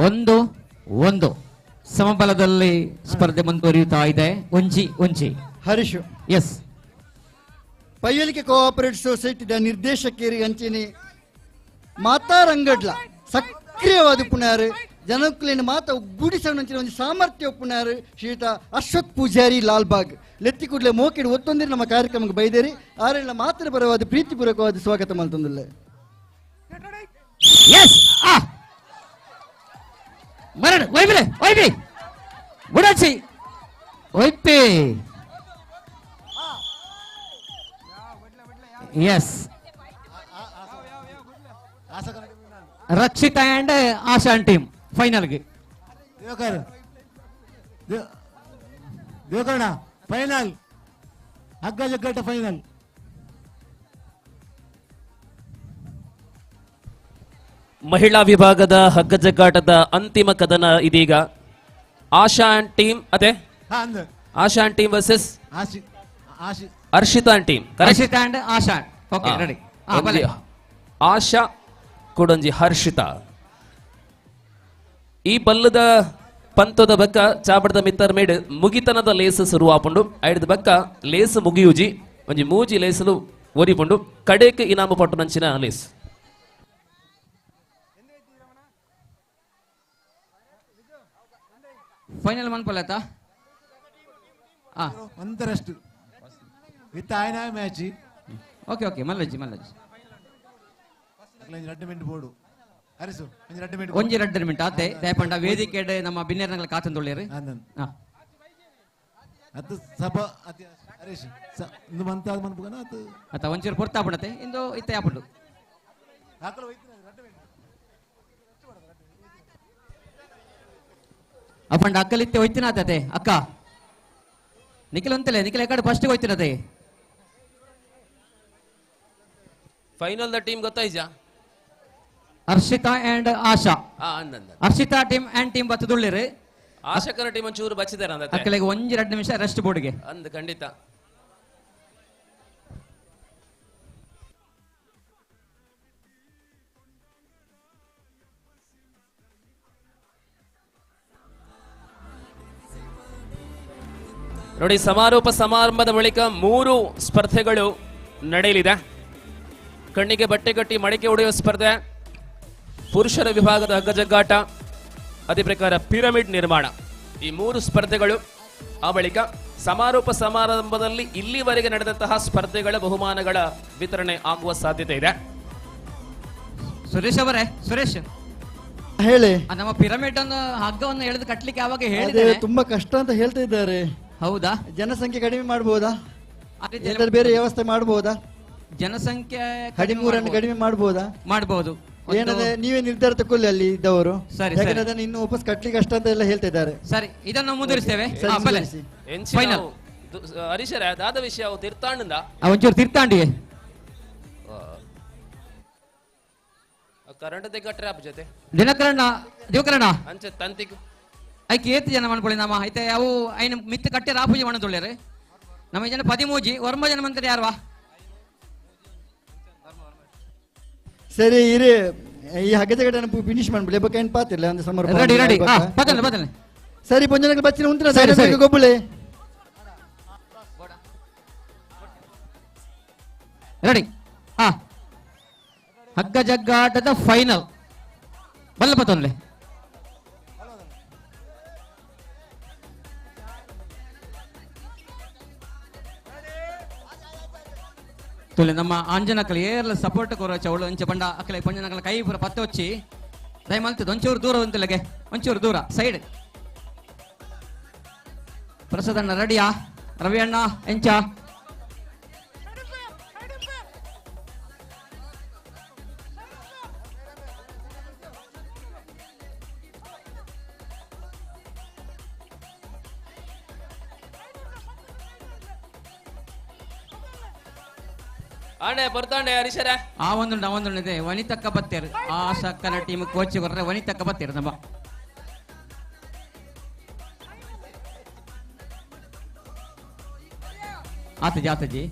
ಒಂದು ಒಂದು ಸಮಬಲದಲ್ಲಿ ಸ್ಪರ್ಧೆ ಮುಂದುವರಿಯುತ್ತಾ ಇದೆ ಒಂಜಿ ಹರೀಶ್ ಎಸ್ ಪೈಯಲಿಕೆ ಕೋಆಪರೇಟಿವ್ ಸೊಸೈಟಿದ ನಿರ್ದೇಶಕರಿ ಅಂಚಿನಿ ಮಾತಾರಂಗಡ್ಲ ಸಕ್ರಿಯವಾದ ಪುಣಾರು ಜನಕ್ಕಲಿನ ಮಾತ ಗುಡಿಸಂಚಿನ ಒಂದು ಸಾಮರ್ಥ್ಯ ಪುಣಾರು ಶ್ರೀಯುತ ಅಶ್ವಥ್ ಪೂಜಾರಿ ಲಾಲ್ಬಾಗ್ ಲೆತ್ತಿ ಕೂಡಲೇ ಮೋಕಿಡು ಒತ್ತೊಂದಿರ ನಮ್ಮ ಕಾರ್ಯಕ್ರಮಕ್ಕೆ ಬೈದೇರಿ ಆರೆಲ್ಲ ಮಾತಿನ ಪರವಾದ ಪ್ರೀತಿಪೂರ್ವಕವಾದ ಸ್ವಾಗತ ಮಲ್ತಂದಿಲ್ಲ ಎಸ್ ಮರಣ ಒಯ್ಬಿಲೆ ಒಯ್ಬಿ ಬುಡಾಚಿ ಒಯ್ಪಿ ಎಸ್ ರಕ್ಷಿತಾ ಅಂಡ್ ಆಶಾನ್ ಟೀಮ್ ಫೈನಲ್ಗೆ ದೇವಕರ್ಣ ಫೈನಲ್ ಹಗ್ಗ ಜಗ್ಗಾಟ ಫೈನಲ್ ಮಹಿಳಾ ವಿಭಾಗದ ಹಗ್ಗ ಜಗ್ಗಾಟದ ಅಂತಿಮ ಕದನ ಇದೀಗ ಆಶಾನ್ ಟೀಮ್ ಅದೇ ಆಶಾನ್ team versus Harshita team Harshita and ಆಶಾನ್ ಓಕೆ ರೆಡಿ ಆಶಾ ಕೊಡೊಂಜಿ ಹರ್ಷಿತಾ ಈ ಬಲ್ಲದ ಪಂತದ ಬಕ್ಕ ಚಾಪಡದ ಮಿತ್ತರ್ ಮೇಡ್ ಮುಗಿತನದ ಲೇಸ್ ಶುರುವಾಪುಂಡು ಐಡದ ಬಕ್ಕ ಲೇಸ್ ಮುಗಿಯೂಜಿ ಒಂಜಿ ಮೂಜಿ ಲೇಸಲು ಒರಿಪುಂಡು ಕಡೇಕ್ ಇನಾಮು ಪಟ್ಟು ನಂಚಿನ ಲೇಸ್ ಫೈನಲ್ ಮನ್ಪಲ್ಲತ್ತ ಒಂದರಷ್ಟು ವಿತ್ ಆಯ್ನ ಮ್ಯಾಚ್ ಓಕೆ ಓಕೆ ಮಲ್ಲಜ್ಜಿ ರೆಡ್ ಮಿಂಟ್ ಬೋರ್ಡು ಹರಿಸು ಒಂಜಿ ರೆಡ್ ಮಿಂಟ್ ಆತೆ ದಯಪಂಡ ವೇದಿಕೆ ನಮ್ಮ ಬಿನ್ನೇರ್ನಗಳ ಕಾತಂದೊಳ್ಳೆರು ಅದು ಸಭಾ ಹರೀಶ್ ಇಂದು ಮಂತ ಮನ್ಪುಗನ ಅದು ಅತ್ತ ಒಂಚೂರು ಪೊರ್ತಾಪಣತೆ ಇಂದು ಇತ್ತ ಯಾಪುಂಡು ಅಪ್ಪಂಡ ಅಕ್ಕಲಿತ್ತೆ ಹೋಯ್ತಿನತೆ ಅಕ್ಕ ನಿಖಿಲ್ ಅಂತಲೇ ನಿಖಿಲ್ ಕಡೆ ಫಸ್ಟ್ ಹೋಯ್ತಿನತೆ ಫೈನಲ್ ದ ಟೀಮ್ ಗೊತ್ತಾಯ್ತಾ ಹರ್ಷಿತಾ ಅಂಡ್ ಆಶಾ ಅಂದಂದ ಹರ್ಷಿತಾ ಟೀಮ್ ಅಂಡ್ ಟೀಮ್ ಬತ್ತದುಳ್ಳಿರು ಆಶಕರ ಟೀಮ್ ಒಂಚೂರು ಬಚ್ಚಿದಾರ ಅಂದ ಅಕ್ಕಲಿಗೆ ಒಂಜಿ 2 ನಿಮಿಷ ರೆಸ್ಟ್ ಬೋರ್ಡ್ಗೆ ಅಂದ ಖಂಡಿತ ನೋಡಿ ಸಮಾರೋಪ ಸಮಾರಂಭದ ಬಳಿಕ 3 ಸ್ಪರ್ಧೆಗಳು ನಡೆಯಲಿದೆ. ಕಣ್ಣಿಗೆ ಬಟ್ಟೆ ಕಟ್ಟಿ ಮಡಿಕೆ ಹೊಡೆಯುವ ಸ್ಪರ್ಧೆ, ಪುರುಷರ ವಿಭಾಗದ ಹಗ್ಗ ಜಗ್ಗಾಟ, ಅದೇ ಪ್ರಕಾರ ಪಿರಮಿಡ್ ನಿರ್ಮಾಣ, ಈ 3 ಸ್ಪರ್ಧೆಗಳು. ಆ ಬಳಿಕ ಸಮಾರೋಪ ಸಮಾರಂಭದಲ್ಲಿ ಇಲ್ಲಿವರೆಗೆ ನಡೆದಂತಹ ಸ್ಪರ್ಧೆಗಳ ಬಹುಮಾನಗಳ ವಿತರಣೆ ಆಗುವ ಸಾಧ್ಯತೆ ಇದೆ. ಸುರೇಶ್ ಅವರೇ, ಸುರೇಶ್ ಹೇಳಿ. ನಮ್ಮ ಪಿರಮಿಡ್ ಅನ್ನು ಹಗ್ಗವನ್ನು ಎಳೆದು ಕಟ್ಟಲಿಕ್ಕೆ ಯಾವಾಗ ಹೇಳಿದೆ, ತುಂಬಾ ಕಷ್ಟ ಅಂತ ಹೇಳ್ತಾ ಇದ್ದಾರೆ. ಹೌದಾ? ಜನಸಂಖ್ಯೆ ಕಡಿಮೆ ಮಾಡಬಹುದಾ? ಬೇರೆ ವ್ಯವಸ್ಥೆ ಮಾಡಬಹುದಾ? ಜನಸಂಖ್ಯೆ 13 ಕಡಿಮೆ ಮಾಡಬಹುದಾ? ಮಾಡಬಹುದು. ಏನದೆ ನೀವೇ ನಿರ್ಧಾರ ತಗೊಳ್ಳಿ ಅಲ್ಲಿ ಇದ್ದವರು. ಸರಿ, ಅದನ್ನು ಇನ್ನು ವಾಪಸ್ ಕಟ್ಲಿಕ್ಕೆ ಕಷ್ಟ ಅಂತ ಎಲ್ಲ ಹೇಳ್ತಾ ಇದ್ದಾರೆ. ಸರಿ, ಇದನ್ನು ಮುಂದುವರಿಸ್ತೇವೆ. ಫೈನಲ್ ಹರೀಶರ ಅದಾದ ವಿಷಯ ಒಂಚೂರು ತೀರ್ಥಾಂಡಿಗೆ ಕರೆಂಟ್ ತೆಗಟ್ರೆ ಅಪ್ಪ ಜೊತೆ ದಿವಕರಣ ಅಂಚೆ ತಂತಿಗೆ ಐಕೆ ಏತ್ ಜನ ಮನ್ಕೊಳ್ಳಿ ನಮ್ಮ ಐತೆ ಅವು ಐನ ಮಿತ್ತು ಕಟ್ಟೆ ರಾಪೂಜಿ ಮಣ ತೊಳ್ಳ್ಯಾರ ನಮ್ಮ ಜನ 13 ವರ್ಮ ಜನ ಮಂತ್ರಿ ಯಾರ್ವಾ ಸರಿ ಇರಿ ಈ ಹಗ್ಗದ ಫಿನಿಶ್ ಮಾಡ್ಬಿಡಿ ಬಕ್ಕ ಏನು ಪಾತಿರ್ಲ ಒಂದು ಸಮರ್ಪಣೆ ರೆಡಿ ರೆಡಿ ಬದಲ ಸರಿ ಪೊಂಜನಕ್ಕೆ ಬಚ್ಚಿನ ಉಂತಿನ ಸರಿ, ಸರಿ. ಗೊಬ್ಬಳೆ ರೆಡಿ ಹಗ್ಗ ಜಗ್ಗಾಟದ ಫೈನಲ್ ಬಲ್ಲ ಪತ್ತೊಂದ್ಲೆ ತುಲೆ ನಮ್ಮ ಆಂಜನಕಲ್ ಏರ್ಲ ಸಪೋರ್ಟ್ ಕೊರೋ ಚವಳು ಅಂಚೆ ಬಂಡ ಅಕಲೆ ಪಂಜನಕಲ ಕೈ ಪುರ ಪತ್ತೆ వచ్చి ದಯಮಾಲ್ತದ ಒಂಚೂರು ದೂರ ಉಂತಲಗೆ ಒಂಚೂರು ದೂರ ಸೈಡ್ ಪ್ರಸಾದಣ್ಣ ರೆಡಿಯಾ ರವಿ ಅಣ್ಣ ಎಂಚ ಆಣೆ ಬರ್ತಾಂಡೆ ಹರೀಶರ ಆ ಒಂದುಂಡು ಇದೆ ವನಿತಕ್ಕ ಬತ್ತೇರು ಆ ಸಕ್ಕನ ಟೀಮ್ ಕೋಚ್ ಕೊರ್ರೆ ವನಿತಕ್ಕ ಬತ್ತೇರು ನಮ್ಮ ಆತಜಿ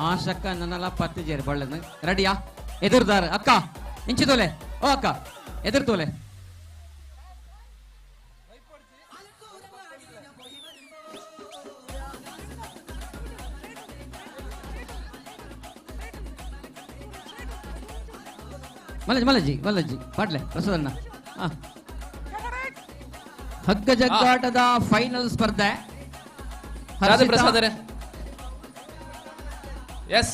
ಆ ಶಕ್ಕ ನನ್ನಲ್ಲ ಪತ್ತಜೇರು ಬಳ್ಳದ ರೆಡಿಯಾ ಎದುರ್ದಾರ ಅಕ್ಕ ಇಂಚಿ ತೋಲೆ ಓ ಅಕ್ಕ ಎದುರು ತೋಲೆ ಮಲ್ಲಜ್ಜಿ ಪಾಟ್ಲೆ ಪ್ರಸಾದಣ್ಣ ಹಗ್ಗ ಜಗ್ಗಾಟದ ಫೈನಲ್ ಸ್ಪರ್ಧೆ ಪ್ರಸಾದರೇ ಎಸ್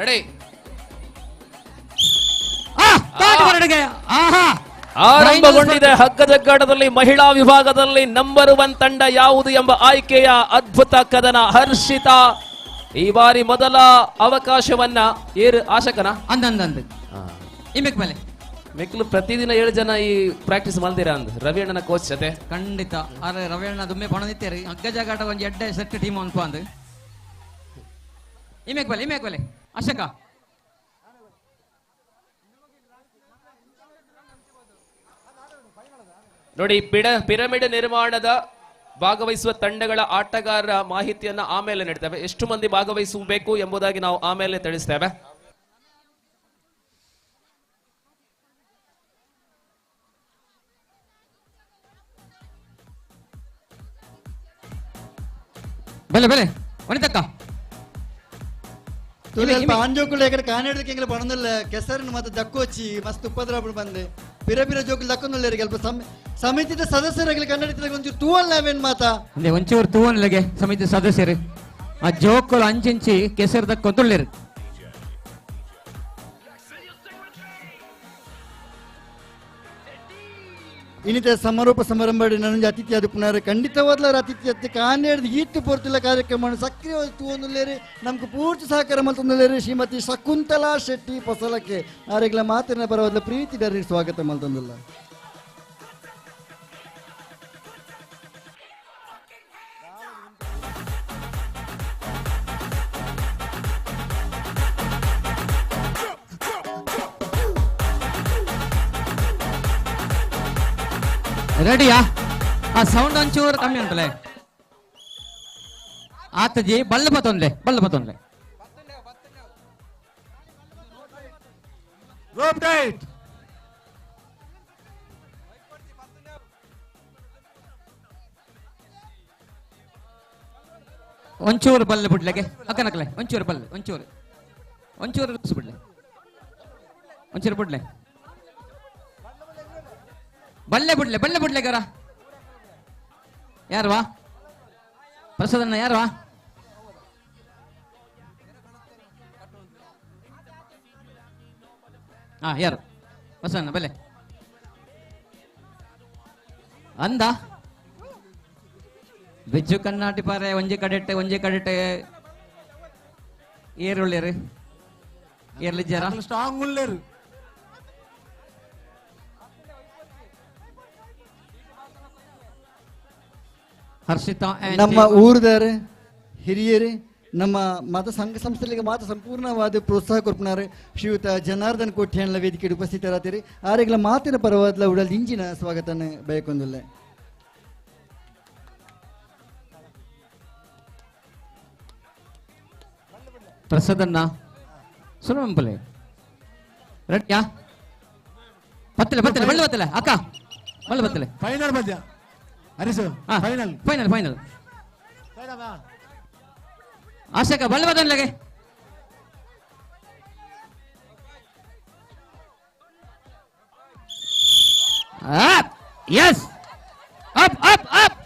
ರೆಡಿ ಆರಂಭಗೊಂಡಿದೆ ಹಗ್ಗ ಜಗ್ಗಾಟದಲ್ಲಿ ಮಹಿಳಾ ವಿಭಾಗದಲ್ಲಿ ನಂಬರ್ 1 ತಂಡ ಯಾವುದು ಎಂಬ ಆಯ್ಕೆಯ ಅದ್ಭುತ ಕದನ. ಹರ್ಷಿತಾ ಈ ಬಾರಿ ಮೊದಲ ಅವಕಾಶವನ್ನ ಆಶಕನ ಅಂದಂದ್ ಇಮೆಕ್ ಮೇಲೆ ಮೆಕ್ಲು ಪ್ರತಿದಿನ 7 ಜನ ಈ ಪ್ರಾಕ್ಟೀಸ್ ಮಾಡ್ತೀರಾ ಅಂದ್ ರವಿ ಅಣ್ಣನ ಕೋಚ್ ಜೊತೆ ಖಂಡಿತ ಅರೆ ರವಿ ಅಣ್ಣ ದುಮ್ಮೆ ಪಣ ನಿತ್ತೀರಿ ಹಗ್ಗ ಜಗ್ಗಾಟ ಒಂದು ಎಡ್ಡೆ ಸೆಟ್ ಟೀಮ್ ಅನ್ಪ ಅಂದ್ ಇಮೆಕ್ ಬಲೆ ಅಶಕ ನೋಡಿ ಪಿರಮಿಡ್ ನಿರ್ಮಾಣದ ಭಾಗವಹಿಸುವ ತಂಡಗಳ ಆಟಗಾರರ ಮಾಹಿತಿಯನ್ನ ಆಮೇಲೆ ನೀಡ್ತೇವೆ. ಎಷ್ಟು ಮಂದಿ ಭಾಗವಹಿಸಬೇಕು ಎಂಬುದಾಗಿ ನಾವು ಆಮೇಲೆ ತಿಳಿಸ್ತೇವೆ. ಬೆಲೆ ವನಿತಕ್ಕ ಅಂಜೋಕುಲು ಎಕಡೆ ಕಾನೆಡ್ದಕ್ಕೆ ಪಣದಲ್ಲ ಕೆಸರಿನ ಮತ್ತೆ ದಕ್ಕೋಚಿ ಮಸ್ತ್ ಉಪದ್ರವ ಬಂದೆ ಪಿರ ಜೋಕುಲು ದಕ್ಕೊಂದಿಲ್ಲ ಸ್ವಲ್ಪ ಸಮಿತಿದ ಸದಸ್ಯರಾಗಲಿ ಕನ್ನಡ ಒಂಚೂರು ತೂವಲ್ಲಾವೇನ್ ಮಾತಾ ಒಂಚೂರು ತೂವನ್ಲಗೆ ಸಮಿತಿ ಸದಸ್ಯರು ಆ ಜೋಕುಲು ಅಂಚಿಂಚಿ ಕೆಸರು ದಕ್ಕೊಂದುಳ್ಳೇರು ಇನ್ನಿತ ಸಮಾರೋಪ ಸಮಾರಂಭ ನನಗೆ ಅತಿಥಿ ಅದು ಪುನಃ ಖಂಡಿತವಾದ್ಲಾರ ಅತಿಥಿ ಕಾನೆಡ್ದು ಈಟ್ಟು ಪೋರ್ತಿಲ್ಲ ಕಾರ್ಯಕ್ರಮ ಸಕ್ರಿಯ ತೂವೊಂದುಲ್ಲೇರಿ ನಮ್ಗೆ ಪೂರ್ತಿ ಸಹಕಾರ ಮಲ್ತೊಂದುಲ್ಲೇರಿ ಶ್ರೀಮತಿ ಶಕುಂತಲಾ ಶೆಟ್ಟಿ ಫಸಲಕ್ಕೆ ಆರೆಗ್ಲ ಮಾತಿನ ಪರವಾದ ಪ್ರೀತಿ ಡರಿ ಸ್ವಾಗತ ಮಲ್ತೊಂದಿಲ್ಲ. ರೆಡಿಯಾ ಆ ಸೌಂಡ್ ಒಂಚೂರು ಕಮ್ಮಿ ಅಂತಲೇ ಆತಜಿ ಬಲ್ಲ ಪತ್ತೊಂದ್ಲೆ ಒಂಚೂರು ಬಲ್ಲೆ ಬಿಡ್ಲೆಗೆ ಅಕ್ಕನಕ್ಲೆ ಒಂಚೂರು ಬಲ್ಲೆ ಒಂಚೂರು ಬಿಡ್ಲೆ ಒಂಚೂರು ಬಿಡ್ಲೆ ಬಲ್ಲೆ ಬಿಡ್ಲೆ ಗರ ಯಾರ್ವಾ ಪ್ರಸಾದಣ್ಣ ಯಾರ್ವಾ ಯಾರು ಪ್ರಸಾದಣ್ಣ ಬಲ್ಲೆ ಅಂದ ಬೆಜ್ಜು ಕನ್ನಾಟಿ ಪಾರೆ ಒಂಜೆ ಕಡೆಟ್ಟೆ ಏರುಳ್ಳೇರು ಏರ್ಲಿಜ್ಜಾರ ಸ್ಟ್ರಾಂಗ್ ಉಳ್ಳೇರು ಹರ್ಷಿತಾ ನಮ್ಮ ಊರದಾರೆ ಹಿರಿಯರೇ ನಮ್ಮ ಮತ ಸಂಘ ಸಂಸ್ಥೆಗಳಿಗೆ ಮಾತ್ರ ಸಂಪೂರ್ಣವಾದ ಪ್ರೋತ್ಸಾಹ ಕೊಡ್ಪುನಾರು ಶ್ರೀಯುತ ಜನಾರ್ದನ್ ಕೋಟ್ಯಾನ್ಲ ವೇದಿಕೆಗೆ ಉಪಸ್ಥಿತರಾತಿರಿ ಆರೆಗ್ಲ ಮಾತಿನ ಪರವಾದ್ಲ ಉಡಲ್ ಇಂಜಿನ ಸ್ವಾಗತನ ಬಯಕೊಂದುಲ್ಲೆ. ಪ್ರಸಾದನ್ನ ಸುಲಭಂಪಲೆ ರೆಡ್ಯಾ ಬತ್ತಲೆ ಬತ್ತಲೆ ಬಳ್ಳಿ ಬತ್ತಲೆ ಅಕ್ಕ ಬಳ್ಳಿ ಬತ್ತಲೆ ಫೈನಲ್ ಮಧ್ಯ ಹರಿಸು ಫೈನಲ್ ಫೈನಲ್ ಫೈನಲ್ ಆಶಕ ಬಳ್ಳಿ ಬದನ್ಲೆಗೆ ಎಸ್ ಅಪ್ ಅಪ್ ಅಪ್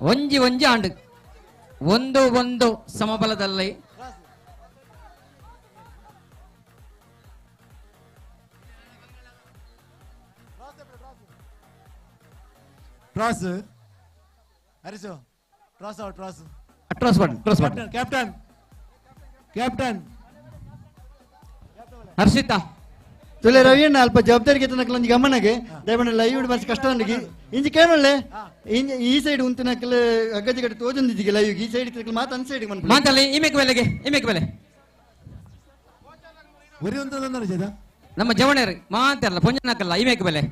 ಒಂಜಿ ಒಂಜಿ ಆಂಡ್ ಒಂದು ಒಂದು ಸಮಬಲದಲ್ಲಿ ಟ್ರಾಸ್ ಹರಿಸು toss out toss toss button captain captain Harshita ತುಲೆ ರವಿಯಣ್ಣ ಅಲ್ಪ ಜವಾಬ್ದಾರಿಗೆ ತನಕಲೊಂದು ಗಮನಗೆ ದಯಮಾಡಿ ಲೈವ್ ಬರ್ಸಿ ಕಷ್ಟ ನನಗೆ ಇಂಜಿ ಕೇಳೊಳ್ಳೆ ಈ ಸೈಡ್ ಉಂತಿನಕಲ್ ಅಗದಿ ಕಡೆ ತೋಜೊಂದಿದ್ದಿಗೆ ಲೈವ್ ಈ ಸೈಡ್ ಮಾತು ಅನ್ ಸೈಡ್ ಮಾತಲ್ಲಿ ಇಮೇಕ್ ಬೆಲೆಗೆ ಒರಿ ಒಂದು ಜದ ನಮ್ಮ ಜವಣರು ಮಾತಾರಲ್ಲ ಪೊಂಜನಕಲ್ಲ ಇಮೇಕ್ ಬೆಲೆ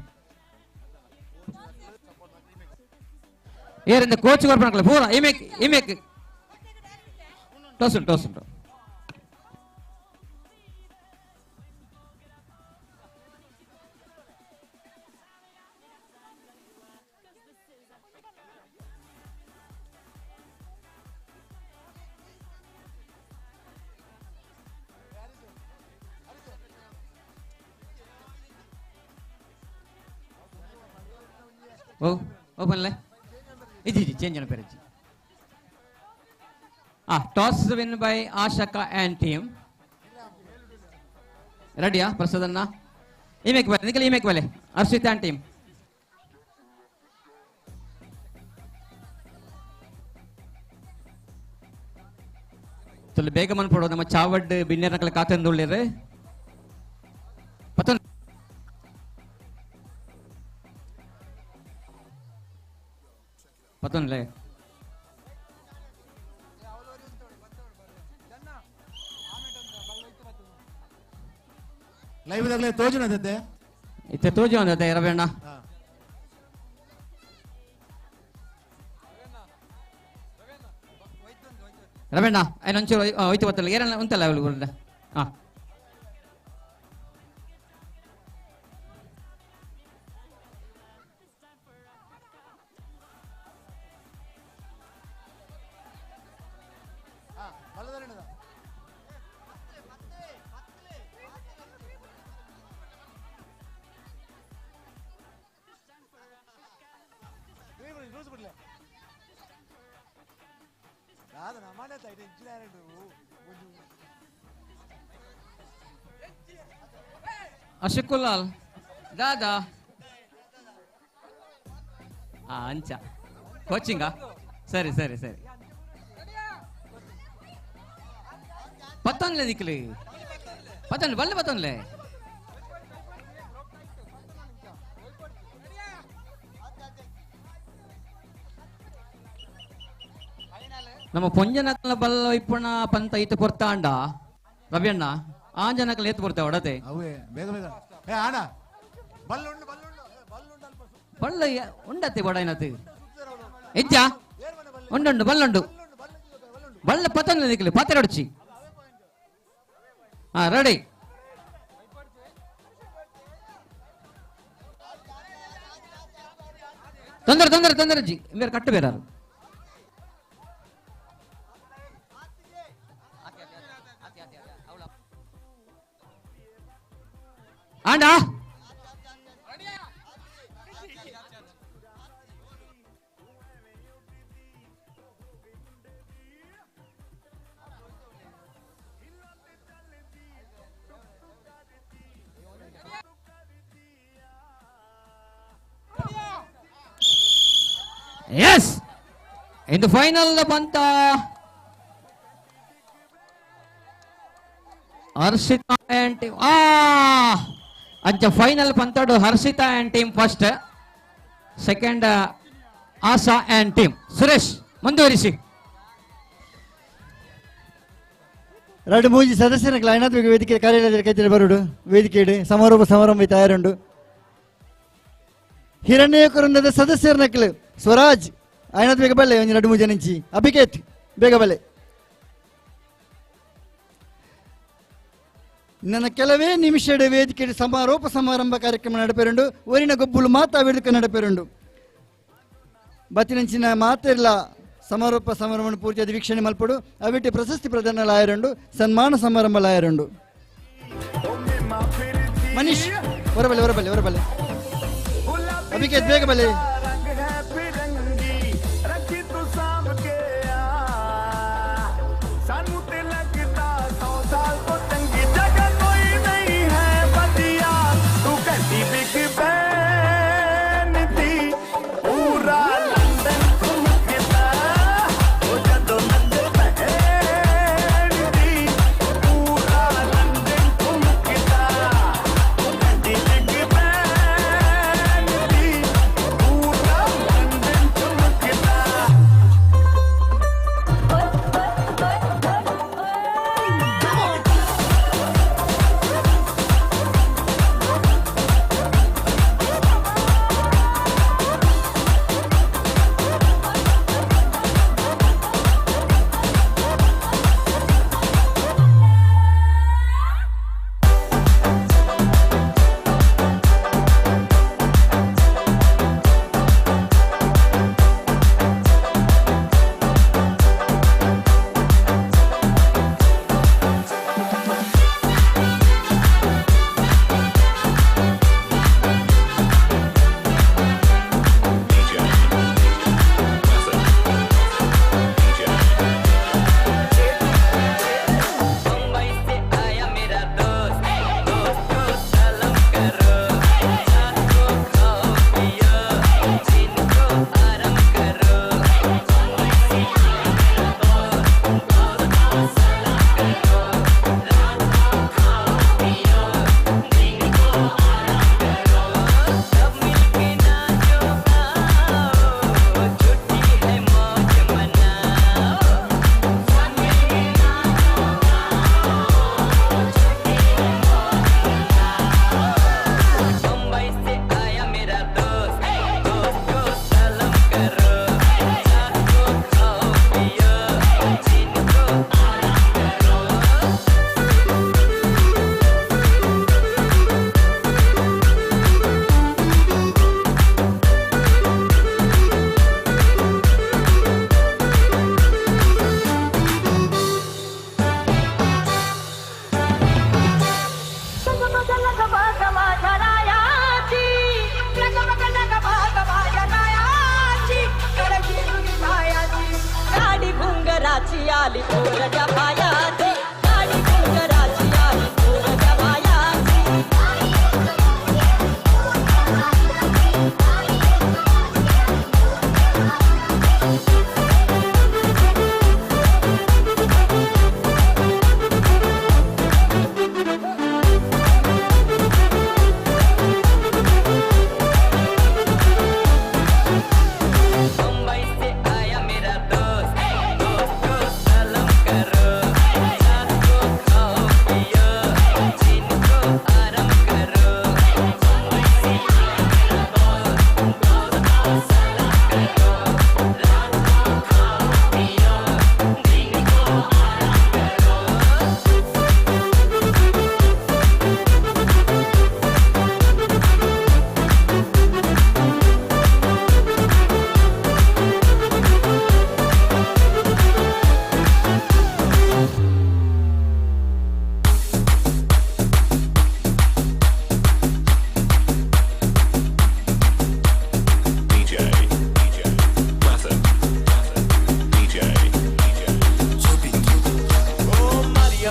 ಏರಿಂದ ಕೋಚ್ ಕೊಡ್ಪಣಕಲ್ಲ ಪೂರ ಇಮೇಕ್ ಟೋಸ್ ಉಂಟು ಓಪನ್ಲೆ ಇಜಿ ಚೇಂಜ್ ಅನ್ನ ಪೇರಜಿ ಟಾಸ್ ವಿನ್ ಬೈ ಆಶಕ ಅಂಡ್ ಟೀಮ್ ರೆಡಿಯಾ ಪ್ರಸಾದನ್ನ ಇಮೇಕ್ ಬಲೆ ನಿಖಿಲ್ ಇಮೇಕ್ ಬಲೆ ಹರ್ಷಿತಾ ಅಂಡ್ ಟೀಮ್ ಸ್ವಲ್ಪ ಬೇಗ ಮನ್ಪಡೋ ನಮ್ಮ ಚಾವಡ್ ಬಿನ್ನೇರ್ ನಕಲ ಕಾತಂದುಳ್ಳಿರೆ ಪತನ್ಲೆ ಲೈವ್ ದಾಗಲೇ ತೋಜನ ಅದತೆ ಇತ್ತೆ ತೋಜು ಅಂದತೆ ರವಣ್ಣ ರವಣ್ಣ ಐನ ಒಂಚೂರು ಹೋಯ್ತು ಗೊತ್ತಲ್ಲ ಏರಲ್ಲ ಉಂಟಲ್ಲ ಅವಳು ಹಾ ಅಶಕುಲಾಲ್ ದಾದಾ ಅಂಚ ಕೋಚಿಂಗಾ ಸರಿ ಸರಿ ಸರಿ ಪತ್ತನ್ಲೆ ದಿಕ್ಲಿ ಪತ್ತನ್ಲೆ ಬಲ್ಲೆ ಪತ್ತನ್ಲೆ ನಮ್ಮ ಪೊಂಜನಕಲ ಬಲ್ಲ ಇಪ್ಪಣ ಪಂತ ಐತ ಕೊರ್ತಾಂಡ ರವಿಯಣ್ಣ ಆಂಜನಕಲ ಎತ್ತು ಕೊಡ್ತೇವೆ ಒಡತೆ ಅವೇ ಬೇಗ ಬೇಗ ಏ ಆಣ ಬಲ್ಲುಂಡು ಬಲ್ಲ ಉಂಡತ್ತೆ ಬಡೈನತಿ ಎಜ್ಜ ಉಂಡುಂಡು ಬಲ್ಲುಂಡು ಬಲ್ಲ ಪತನ ನಿಕ್ಲಿ ಪಾತೆರೊಡ್ಚಿ ರೆಡಿ ತೊಂದರೆ ತೊಂದರೆ ತೊಂದರೆ ಜಿ ಮೇರೆ ಕಟ್ಟು ಬೇರಾರು ಆಂಡ ಎಸ್ ಇದು ಫೈನಲ್ ಬಂತ ಹರ್ಷಿತಾ ಅಂಡ್ ಟೀಮ್ ಅಂಚ ಫೈನಲ್ ಪಂತಡು Harshita and team first second Asha and team. Suresh ಮುಂದುವರಿಸಿ. 2-3 ಸದಸ್ಯರ ಐನಾತ್ ವೇದಿಕೆ ಕಾರ್ಯಾಲಯದ ಕೈತಲ್ಲಿ ಬರುಡು ವೇದಿಕೆ ಸಮಾರಂಭ ತಯಾರುಂಡು. ಹಿರಣ್ಯಕ ವೃಂದದ ಸದಸ್ಯರ ನಕಲು ಸ್ವರಾಜ್ ಐನಾತ್ ಬೇಗ ಬಲ್ಲೆ ಒಂದು 2-3 ಜನ ಇಂಚಿ. ಅಭಿಕೇತ್ ಬೇಗ ಬಲ್ಲೆ. ನನ್ನ ಕೆಲವೇ ನಿಮಿಷದ ವೇದಿಕೆ ಸಮಾರಂಭ ಕಾರ್ಯಕ್ರಮ ನಡಪೇರುಂಡು. ಒರಿನ ಗೊಬ್ಬುಲು ಮಾತಾ ವೇದಿಕೆ ನಡಪೇರುಂಡು. ಬತ್ತಿನಂಚಿನ ಮಾತೆಲ್ಲ ಸಮಾರಂಭ ಪೂರ್ತಿಯಾದ ವೀಕ್ಷಣೆ ಮಲ್ಪಡು. ಅವಿಟ್ಟು ಪ್ರಶಸ್ತಿ ಪ್ರದಾನ ಲಾಯರುಂಡು, ಸನ್ಮಾನ ಸಮಾರಂಭ ಲಾಯರುಂಡು. ಮನೀಶ್ ಹೊರಬಲ್ಲೆ ಅಭಿಕೇತ್ ಬೇಗ ಬಲ್ಲೆ.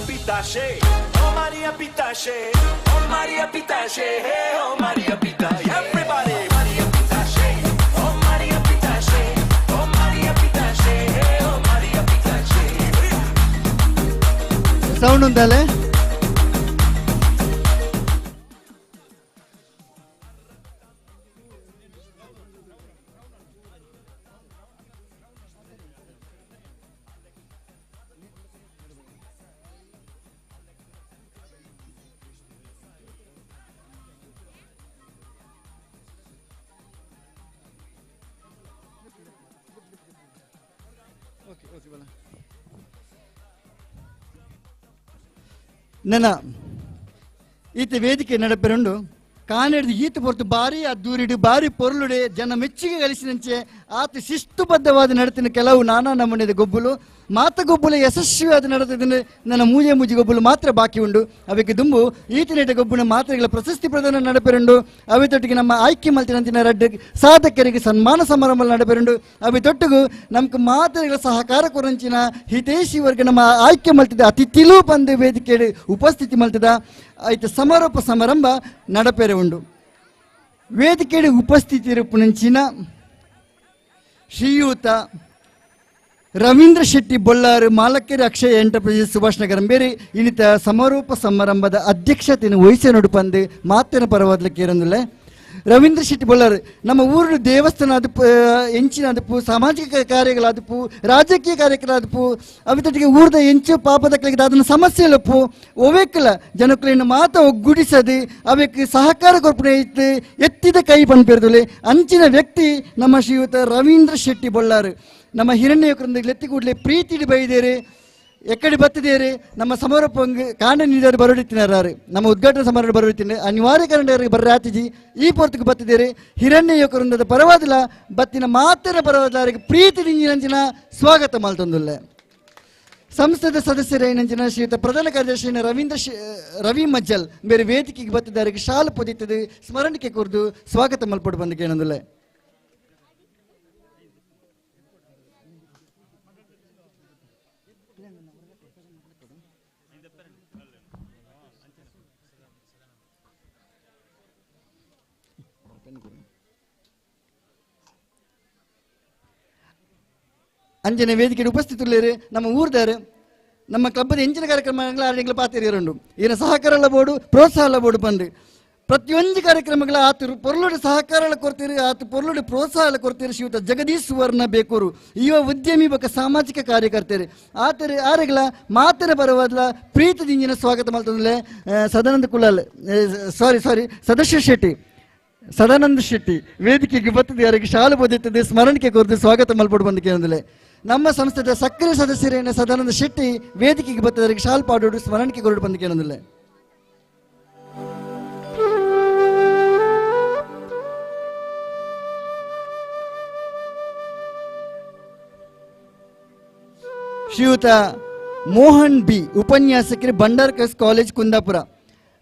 Pitache, oh Maria Pitache, oh Maria Pitache, hey, oh Maria Pitache, everybody, Maria Pitache, oh Maria Pitache, oh Maria Pitache, hey, oh Maria Pitache. Sound undale. ನನ್ನ ಈತ ವೇದಿಕೆ ನಡಪೆರುಂಡು ಕಾನೆಡ್ದು ಈತ ಹೊರತು ಭಾರಿ ಅದ್ದೂರಿಡು ಭಾರಿ ಪೊರ್ಲುಡೆ ಜನ ಮೆಚ್ಚುಗೆ ಗಳಿಸಿದಂಚೆ ಆತ ಶಿಸ್ತುಬದ್ಧವಾದ ನಡತಿನ ಕೆಲವು ನಾನಾ ನಮೂನೆದ ಗೊಬ್ಬಲು ಮಾತಗೊಬ್ಬಲು ಯಶಸ್ವಿಯಾದ ನಡೆತದಿಂದ ನನ್ನ ಮೂಜಿ ಗೊಬ್ಬಲು ಮಾತ್ರ ಬಾಕಿ ಉಂಡು ಅವಕ್ಕೆ ದುಂಬು ಈತನೇಟ ಗೊಬ್ಬನ ಮಾತ್ರೆಗಳ ಪ್ರಶಸ್ತಿ ಪ್ರದಾನ ನಡಪೆರುಂಡು ಅವಿತೊಟ್ಟಿಗೆ ನಮ್ಮ ಆಯ್ಕೆ ಮಲ್ತಿನಂತಿನ ರಡ್ಡ ಸಾಧಕರಿಗೆ ಸನ್ಮಾನ ಸಮಾರಂಭ ನಡಪೆರುಂಡು ಅವಿತೊಟ್ಟಿಗೂ ನಮ್ಗೆ ಮಾತ್ರೆಗಳ ಸಹಕಾರ ಕೊರಂಚಿನ ಹಿತೇಶಿ ವರ್ಗ ನಮ್ಮ ಆಯ್ಕೆ ಮಲ್ತಿದ ಅತಿಥಿಲೂ ಬಂದು ವೇದಿಕೆ ಉಪಸ್ಥಿತಿ ಮಲ್ತಿದ ಆಯ್ತು ಸಮಾರೋಪ ಸಮಾರಂಭ ನಡಪೆರೆ ಉಂಡು ವೇದಿಕೆ ಉಪಸ್ಥಿತಿ ಇರುಪುನಂಚಿನ ಶ್ರೀಯುತ ರವೀಂದ್ರ ಶೆಟ್ಟಿ ಬೊಳ್ಳಾರು ಮಾಲಕ್ಕೆರೆ ಅಕ್ಷಯ ಎಂಟರ್ಪ್ರೈಸಸ್ ಸುಭಾಷ್ ನಗರ ಬೇರೆ ಇನ್ನಿತ ಸಮಾರೋಪ ಸಮಾರಂಭದ ಅಧ್ಯಕ್ಷತೆಯನ್ನು ವಹಿಸಿ ನೋಡುಪಂದು ಮಾತಿನ ಪರವಾದಕ್ಕೆ ಇರಂದಿಲ್ಲ ರವೀಂದ್ರ ಶೆಟ್ಟಿ ಬೊಳ್ಳಾರು ನಮ್ಮ ಊರು ದೇವಸ್ಥಾನ ಅದಪ್ಪು ಎಂಚಿನ ಅದಪ್ಪು ಸಾಮಾಜಿಕ ಕಾರ್ಯಗಳಾದಪ್ಪು ರಾಜಕೀಯ ಕಾರ್ಯಕ್ರಮ ಅವಿತೊಟ್ಟಿಗೆ ಊರದ ಎಂಚು ಪಾಪದಕ್ಕಲಿಗೆ ಅದನ್ನು ಸಮಸ್ಯೆ ಇಲ್ಲಪ್ಪು ಒವೇಕಲ ಜನಕ್ಕಳನ್ನು ಮಾತ ಒಗ್ಗೂಡಿಸದು ಅವಕ್ಕೆ ಸಹಕಾರ ಕೊರ್ಪಣೆ ಇತ್ತು ಎತ್ತಿದ ಕೈ ಪನ್ಪೆರ್ದುಲೆ ಅಂಚಿನ ವ್ಯಕ್ತಿ ನಮ್ಮ ಶ್ರೀಯುತ ರವೀಂದ್ರ ಶೆಟ್ಟಿ ಬೊಳ್ಳಾರು ನಮ್ಮ ಹಿರಣ್ಯಕರೊಂದಿಗೆ ಎತ್ತಿ ಕೂಡಲೇ ಪ್ರೀತಿಡಿ ಬೈದೇರಿ ಎಕ್ಕಡಿ ಬತ್ತಿದೇರಿ ನಮ್ಮ ಸಮಾರೋಪ ಕಾಂಡ ನೀಡಾರು ಬರೋಡಿತ್ತಿನಾರು ನಮ್ಮ ಉದ್ಘಾಟನಾ ಸಮಾರಂಭ ಬರೋಡಿತೀನಿ ಅನಿವಾರ್ಯ ಕಾರಣರಿಗೆ ಬರ್ರ ಆತಿಜಿ ಈ ಪೊರ್ತಕ್ಕೆ ಬತ್ತಿದೇರಿ ಹಿರಣ್ಯಕರೊಂದದ ಪರವಾದಿಲ್ಲ ಬತ್ತಿನ ಮಾತಿನ ಪರವಾದರಿಗೆ ಪ್ರೀತಿ ನಿಂಜಿನ ಸ್ವಾಗತ ಮಾಡ್ತಂದುಲ್ಲೆ ಸಂಸ್ಥೆದ ಸದಸ್ಯರೇನಂಚಿನ ಶ್ರೀಯುತ ಪ್ರಧಾನ ಕಾರ್ಯದರ್ಶಿ ರವಿ ಮಜ್ಜಲ್ ಬೇರೆ ವೇದಿಕೆಗೆ ಬತ್ತಿದಾರಿಗೆ ಶಾಲು ಪೊದಿತದೆ ಸ್ಮರಣಿಕೆ ಕುರಿದು ಸ್ವಾಗತ ಮಲ್ಪಟ್ಟು ಬಂದಕ್ಕೆ ಏನಂದುಲ್ಲೆ ಅಂಜನೆ ವೇದಿಕೆ ಉಪಸ್ಥಿತರು ನಮ್ಮ ಊರ್ದಾರು ನಮ್ಮ ಕ್ಲಬ್ಬದ ಹೆಂಚಿನ ಕಾರ್ಯಕ್ರಮಗಳ ಆಡಿಗಳು ಪಾತಿರಿಯರುಂಡು ಈನ ಸಹಕಾರ ಬೋರ್ಡು ಪ್ರೋತ್ಸಾಹ ಬೋರ್ಡು ಬಂದು ಪ್ರತಿಯೊಂದು ಕಾರ್ಯಕ್ರಮಗಳ ಆತ ಪೊರ್ಲುಡೆ ಸಹಕಾರ ಕೊಡ್ತೀರಿ ಆತ ಪೊರ್ಲುಡೆ ಪ್ರೋತ್ಸಾಹ ಕೊಡ್ತೀರಿ ಶ್ರೀಯುತ ಜಗದೀಶ್ ಸುವರ್ಣ ಬೇಕೂರು ಯುವ ಉದ್ಯಮಿ ಬಗ್ಗೆ ಸಾಮಾಜಿಕ ಕಾರ್ಯಕರ್ತರು ಆತರೆ ಆರೆಗಳ ಮಾತಿನ ಬರವಾದ ಪ್ರೀತಿದಿಂಜಿನ ಸ್ವಾಗತ ಮಾಡ್ತಂದ್ರೆ ಸದಾನಂದ ಕುಲಾಲ್ ಸಾರಿ ಸದಾನಂದ ಶೆಟ್ಟಿ ವೇದಿಕೆಗೆ ಬರ್ತದೆ ಯಾರಿಗೆ ಶಾಲು ಬೋದಿತ್ತದೆ ಸ್ಮರಣಿಕೆ ಕೊರದು ಸ್ವಾಗತ ಮಲ್ಪಟ್ಟು ಬಂದಕ್ಕೆ ಅಂದ್ರೆ ನಮ್ಮ ಸಂಸ್ಥೆಯ ಸಕ್ರಿಯ ಸದಸ್ಯರೇನ ಸದಾನಂದ ಶೆಟ್ಟಿ ವೇದಿಕೆಗೆ ಬರ್ತದವರಿಗೆ ಶಾಲು ಪಾಡೋಡು ಸ್ಮರಣಿಕೆ ಕೊರಡು ಬಂದಕ್ಕೆ ಏನಂದಿಲ್ಲ ಶ್ರೀಯುತ ಮೋಹನ್ ಬಿ ಉಪನ್ಯಾಸಕರು ಭಂಡಾರ್ಕರ್ಸ್ ಕಾಲೇಜ್ ಕುಂದಾಪುರ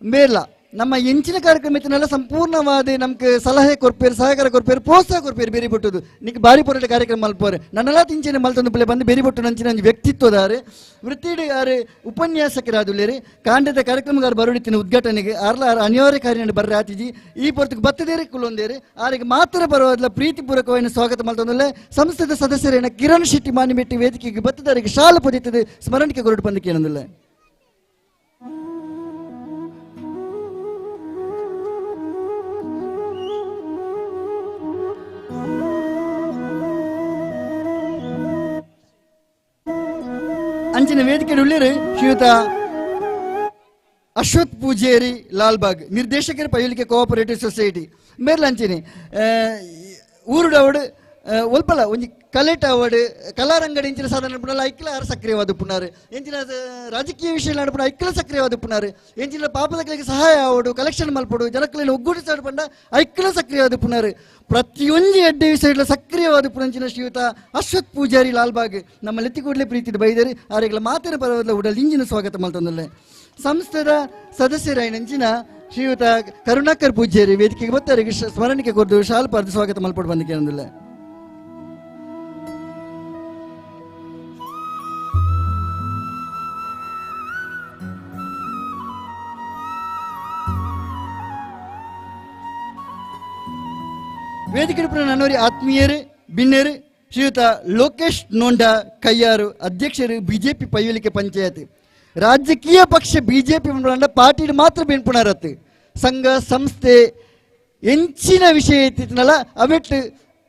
ಮೇರ್ಲಾ ನಮ್ಮ ಎಂಚಿನ ಕಾರ್ಯಕ್ರಮ ಇತ್ತನೆಲ್ಲ ಸಂಪೂರ್ಣವಾದ ನಮ್ಗೆ ಸಲಹೆ ಕೊರ್ಪೇರು ಸಹಕಾರ ಕೊರ್ಪೇರು ಪ್ರೋತ್ಸಾಹ ಕೊರ್ಪೇರು ಬೇರೆ ಬಿಟ್ಟುದು ನಿಕ್ಕೆ ಬಾರಿ ಪೊರಟ ಕಾರ್ಯಕ್ರಮ ಮಲ್ಪೋರೆ ನನ್ನೆಲ್ಲ ತಿಂಚನೆ ಮಲ್ತೊಂದು ಪುಲೆ ಬಂದು ಬೇರೆ ಬಿಟ್ಟು ನಂಚಿನ ವ್ಯಕ್ತಿತ್ವದಾರೆ ವೃತ್ತಿಡಿ ಯಾರು ಉಪನ್ಯಾಸಕರಾದುಲ್ಲೇರಿ ಕಾಂಡದ ಕಾರ್ಯಕ್ರಮಗಾರ ಬರೋಡಿತ್ತಿನ ಉದ್ಘಾಟನೆಗೆ ಆರ್ಲ ಅನಿವಾರ್ಯ ಕಾರ್ಯ ಬರ್ರೆ ಆತಿಜಿ ಈ ಪೊರ್ತಕ್ಕೆ ಬತ್ತದೇರಿ ಕುಲೊಂದೇರಿ ಆರಿಗೆ ಮಾತ್ರ ಬರೋದಲ್ಲ ಪ್ರೀತಿಪೂರ್ವಕವಾಗಿ ಸ್ವಾಗತ ಮಲ್ತೊಂದಲ್ಲ ಸಂಸ್ಥೆದ ಸದಸ್ಯರೇನ ಕಿರಣ್ ಶೆಟ್ಟಿ ಮಾನಿಮೆಟ್ಟಿ ವೇದಿಕೆಗೆ ಬತ್ತದಾರಿಗೆ ಶಾಲು ಪೊದಿತದೆ ಸ್ಮರಣಿಕೆ ಕೊರಡು ಬಂದಕ್ಕೆ ಏನಂದಿಲ್ಲ ಅಂಚಿನ ವೇದಿಕೆ ಉಳ್ಳೇರು ಶ್ರೀಯುತ ಅಶ್ವಥ್ ಪೂಜೇರಿ ಲಾಲ್ಬಾಗ್ ನಿರ್ದೇಶಕರ ಪೈಲಿಕೆ ಕೋಆಪರೇಟಿವ್ ಸೊಸೈಟಿ ಮೇರ್ಲ ಅಂಚಿನಿ ಊರುಡ ಅವಡು ಒಲ್ಪಲ ಒಂಜಿ ಕಲೆಟ್ ಅವಾರ್ಡ್ ಕಲಾರಂಗಡಿ ಇಂಚಿನ ಸಾಧನೆ ನಡಪುನಲ್ಲ ಐಕ್ಲ ಆರು ಸಕ್ರಿಯವಾದ ಪುನಾರು ಎಂಚಿನ ರಾಜಕೀಯ ವಿಷಯ ನಡಪುನ ಐಕ್ಲ ಸಕ್ರಿಯವಾದ ಪುನಾರು ಎಂಚಿನ ಪಾಪದಗಳಿಗೆ ಸಹಾಯ ಆವಡು ಕಲೆಕ್ಷನ್ ಮಲ್ಪಡು ಜನಕ್ಕಳನ್ನು ಒಗ್ಗೂಡಿಸಾಡು ಪಂಡ ಐಕ್ಲ ಸಕ್ರಿಯವಾದ ಪುನಾರು ಪ್ರತಿಯೊಂದು ಎಡ್ಡೆ ವಿಷಯಗಳ ಸಕ್ರಿಯವಾದ ಪುನಂಚಿನ ಶ್ರೀಯುತ ಅಶ್ವಥ್ ಪೂಜಾರಿ ಲಾಲ್ಬಾಗ್ ನಮ್ಮ ಲೆತ್ತಿಗೂಡಲೇ ಪ್ರೀತಿ ಬೈದರಿ ಆರೆಗಳ ಮಾತಿನ ಪರವಾದ ಉಡಲ್ ಇಂಜಿನ ಸ್ವಾಗತ ಮಾಡ್ತಂದಲ್ಲ ಸಂಸ್ಥೆದ ಸದಸ್ಯರಾಯನಂಚಿನ ಶ್ರೀಯುತ ಕರುಣಾಕರ್ ಪೂಜಾರಿ ವೇದಿಕೆಗೆ ಬತ್ತವರಿಗೆ ಸ್ಮರಣಿಕೆ ಕೊರದು ಶಾಲು ಪಾರ್ದು ಸ್ವಾಗತ ಮಲ್ಪಟ್ಟು ಬಂದಕ್ಕೆ ಅನ್ನೋದಿಲ್ಲ ವೇದಿಕೆ ನನ್ನವರಿ ಆತ್ಮೀಯರು ಬಿನ್ನೇರು ಶ್ರೀಯುತ ಲೋಕೇಶ್ ನೋಂಡಾ ಕಯ್ಯಾರು ಅಧ್ಯಕ್ಷರು ಬಿಜೆಪಿ ಪೈವಲಿಕೆ ಪಂಚಾಯತ್ ರಾಜಕೀಯ ಪಕ್ಷ ಬಿಜೆಪಿ ಪಾರ್ಟಿ ಮಾತ್ರ ಬೆನ್ಪುಣರತ್ತು ಸಂಘ ಸಂಸ್ಥೆ ಎಂಚಿನ ವಿಷಯ ಇತ್ತಿನಲ್ಲ ಅವೆಟ್ಟು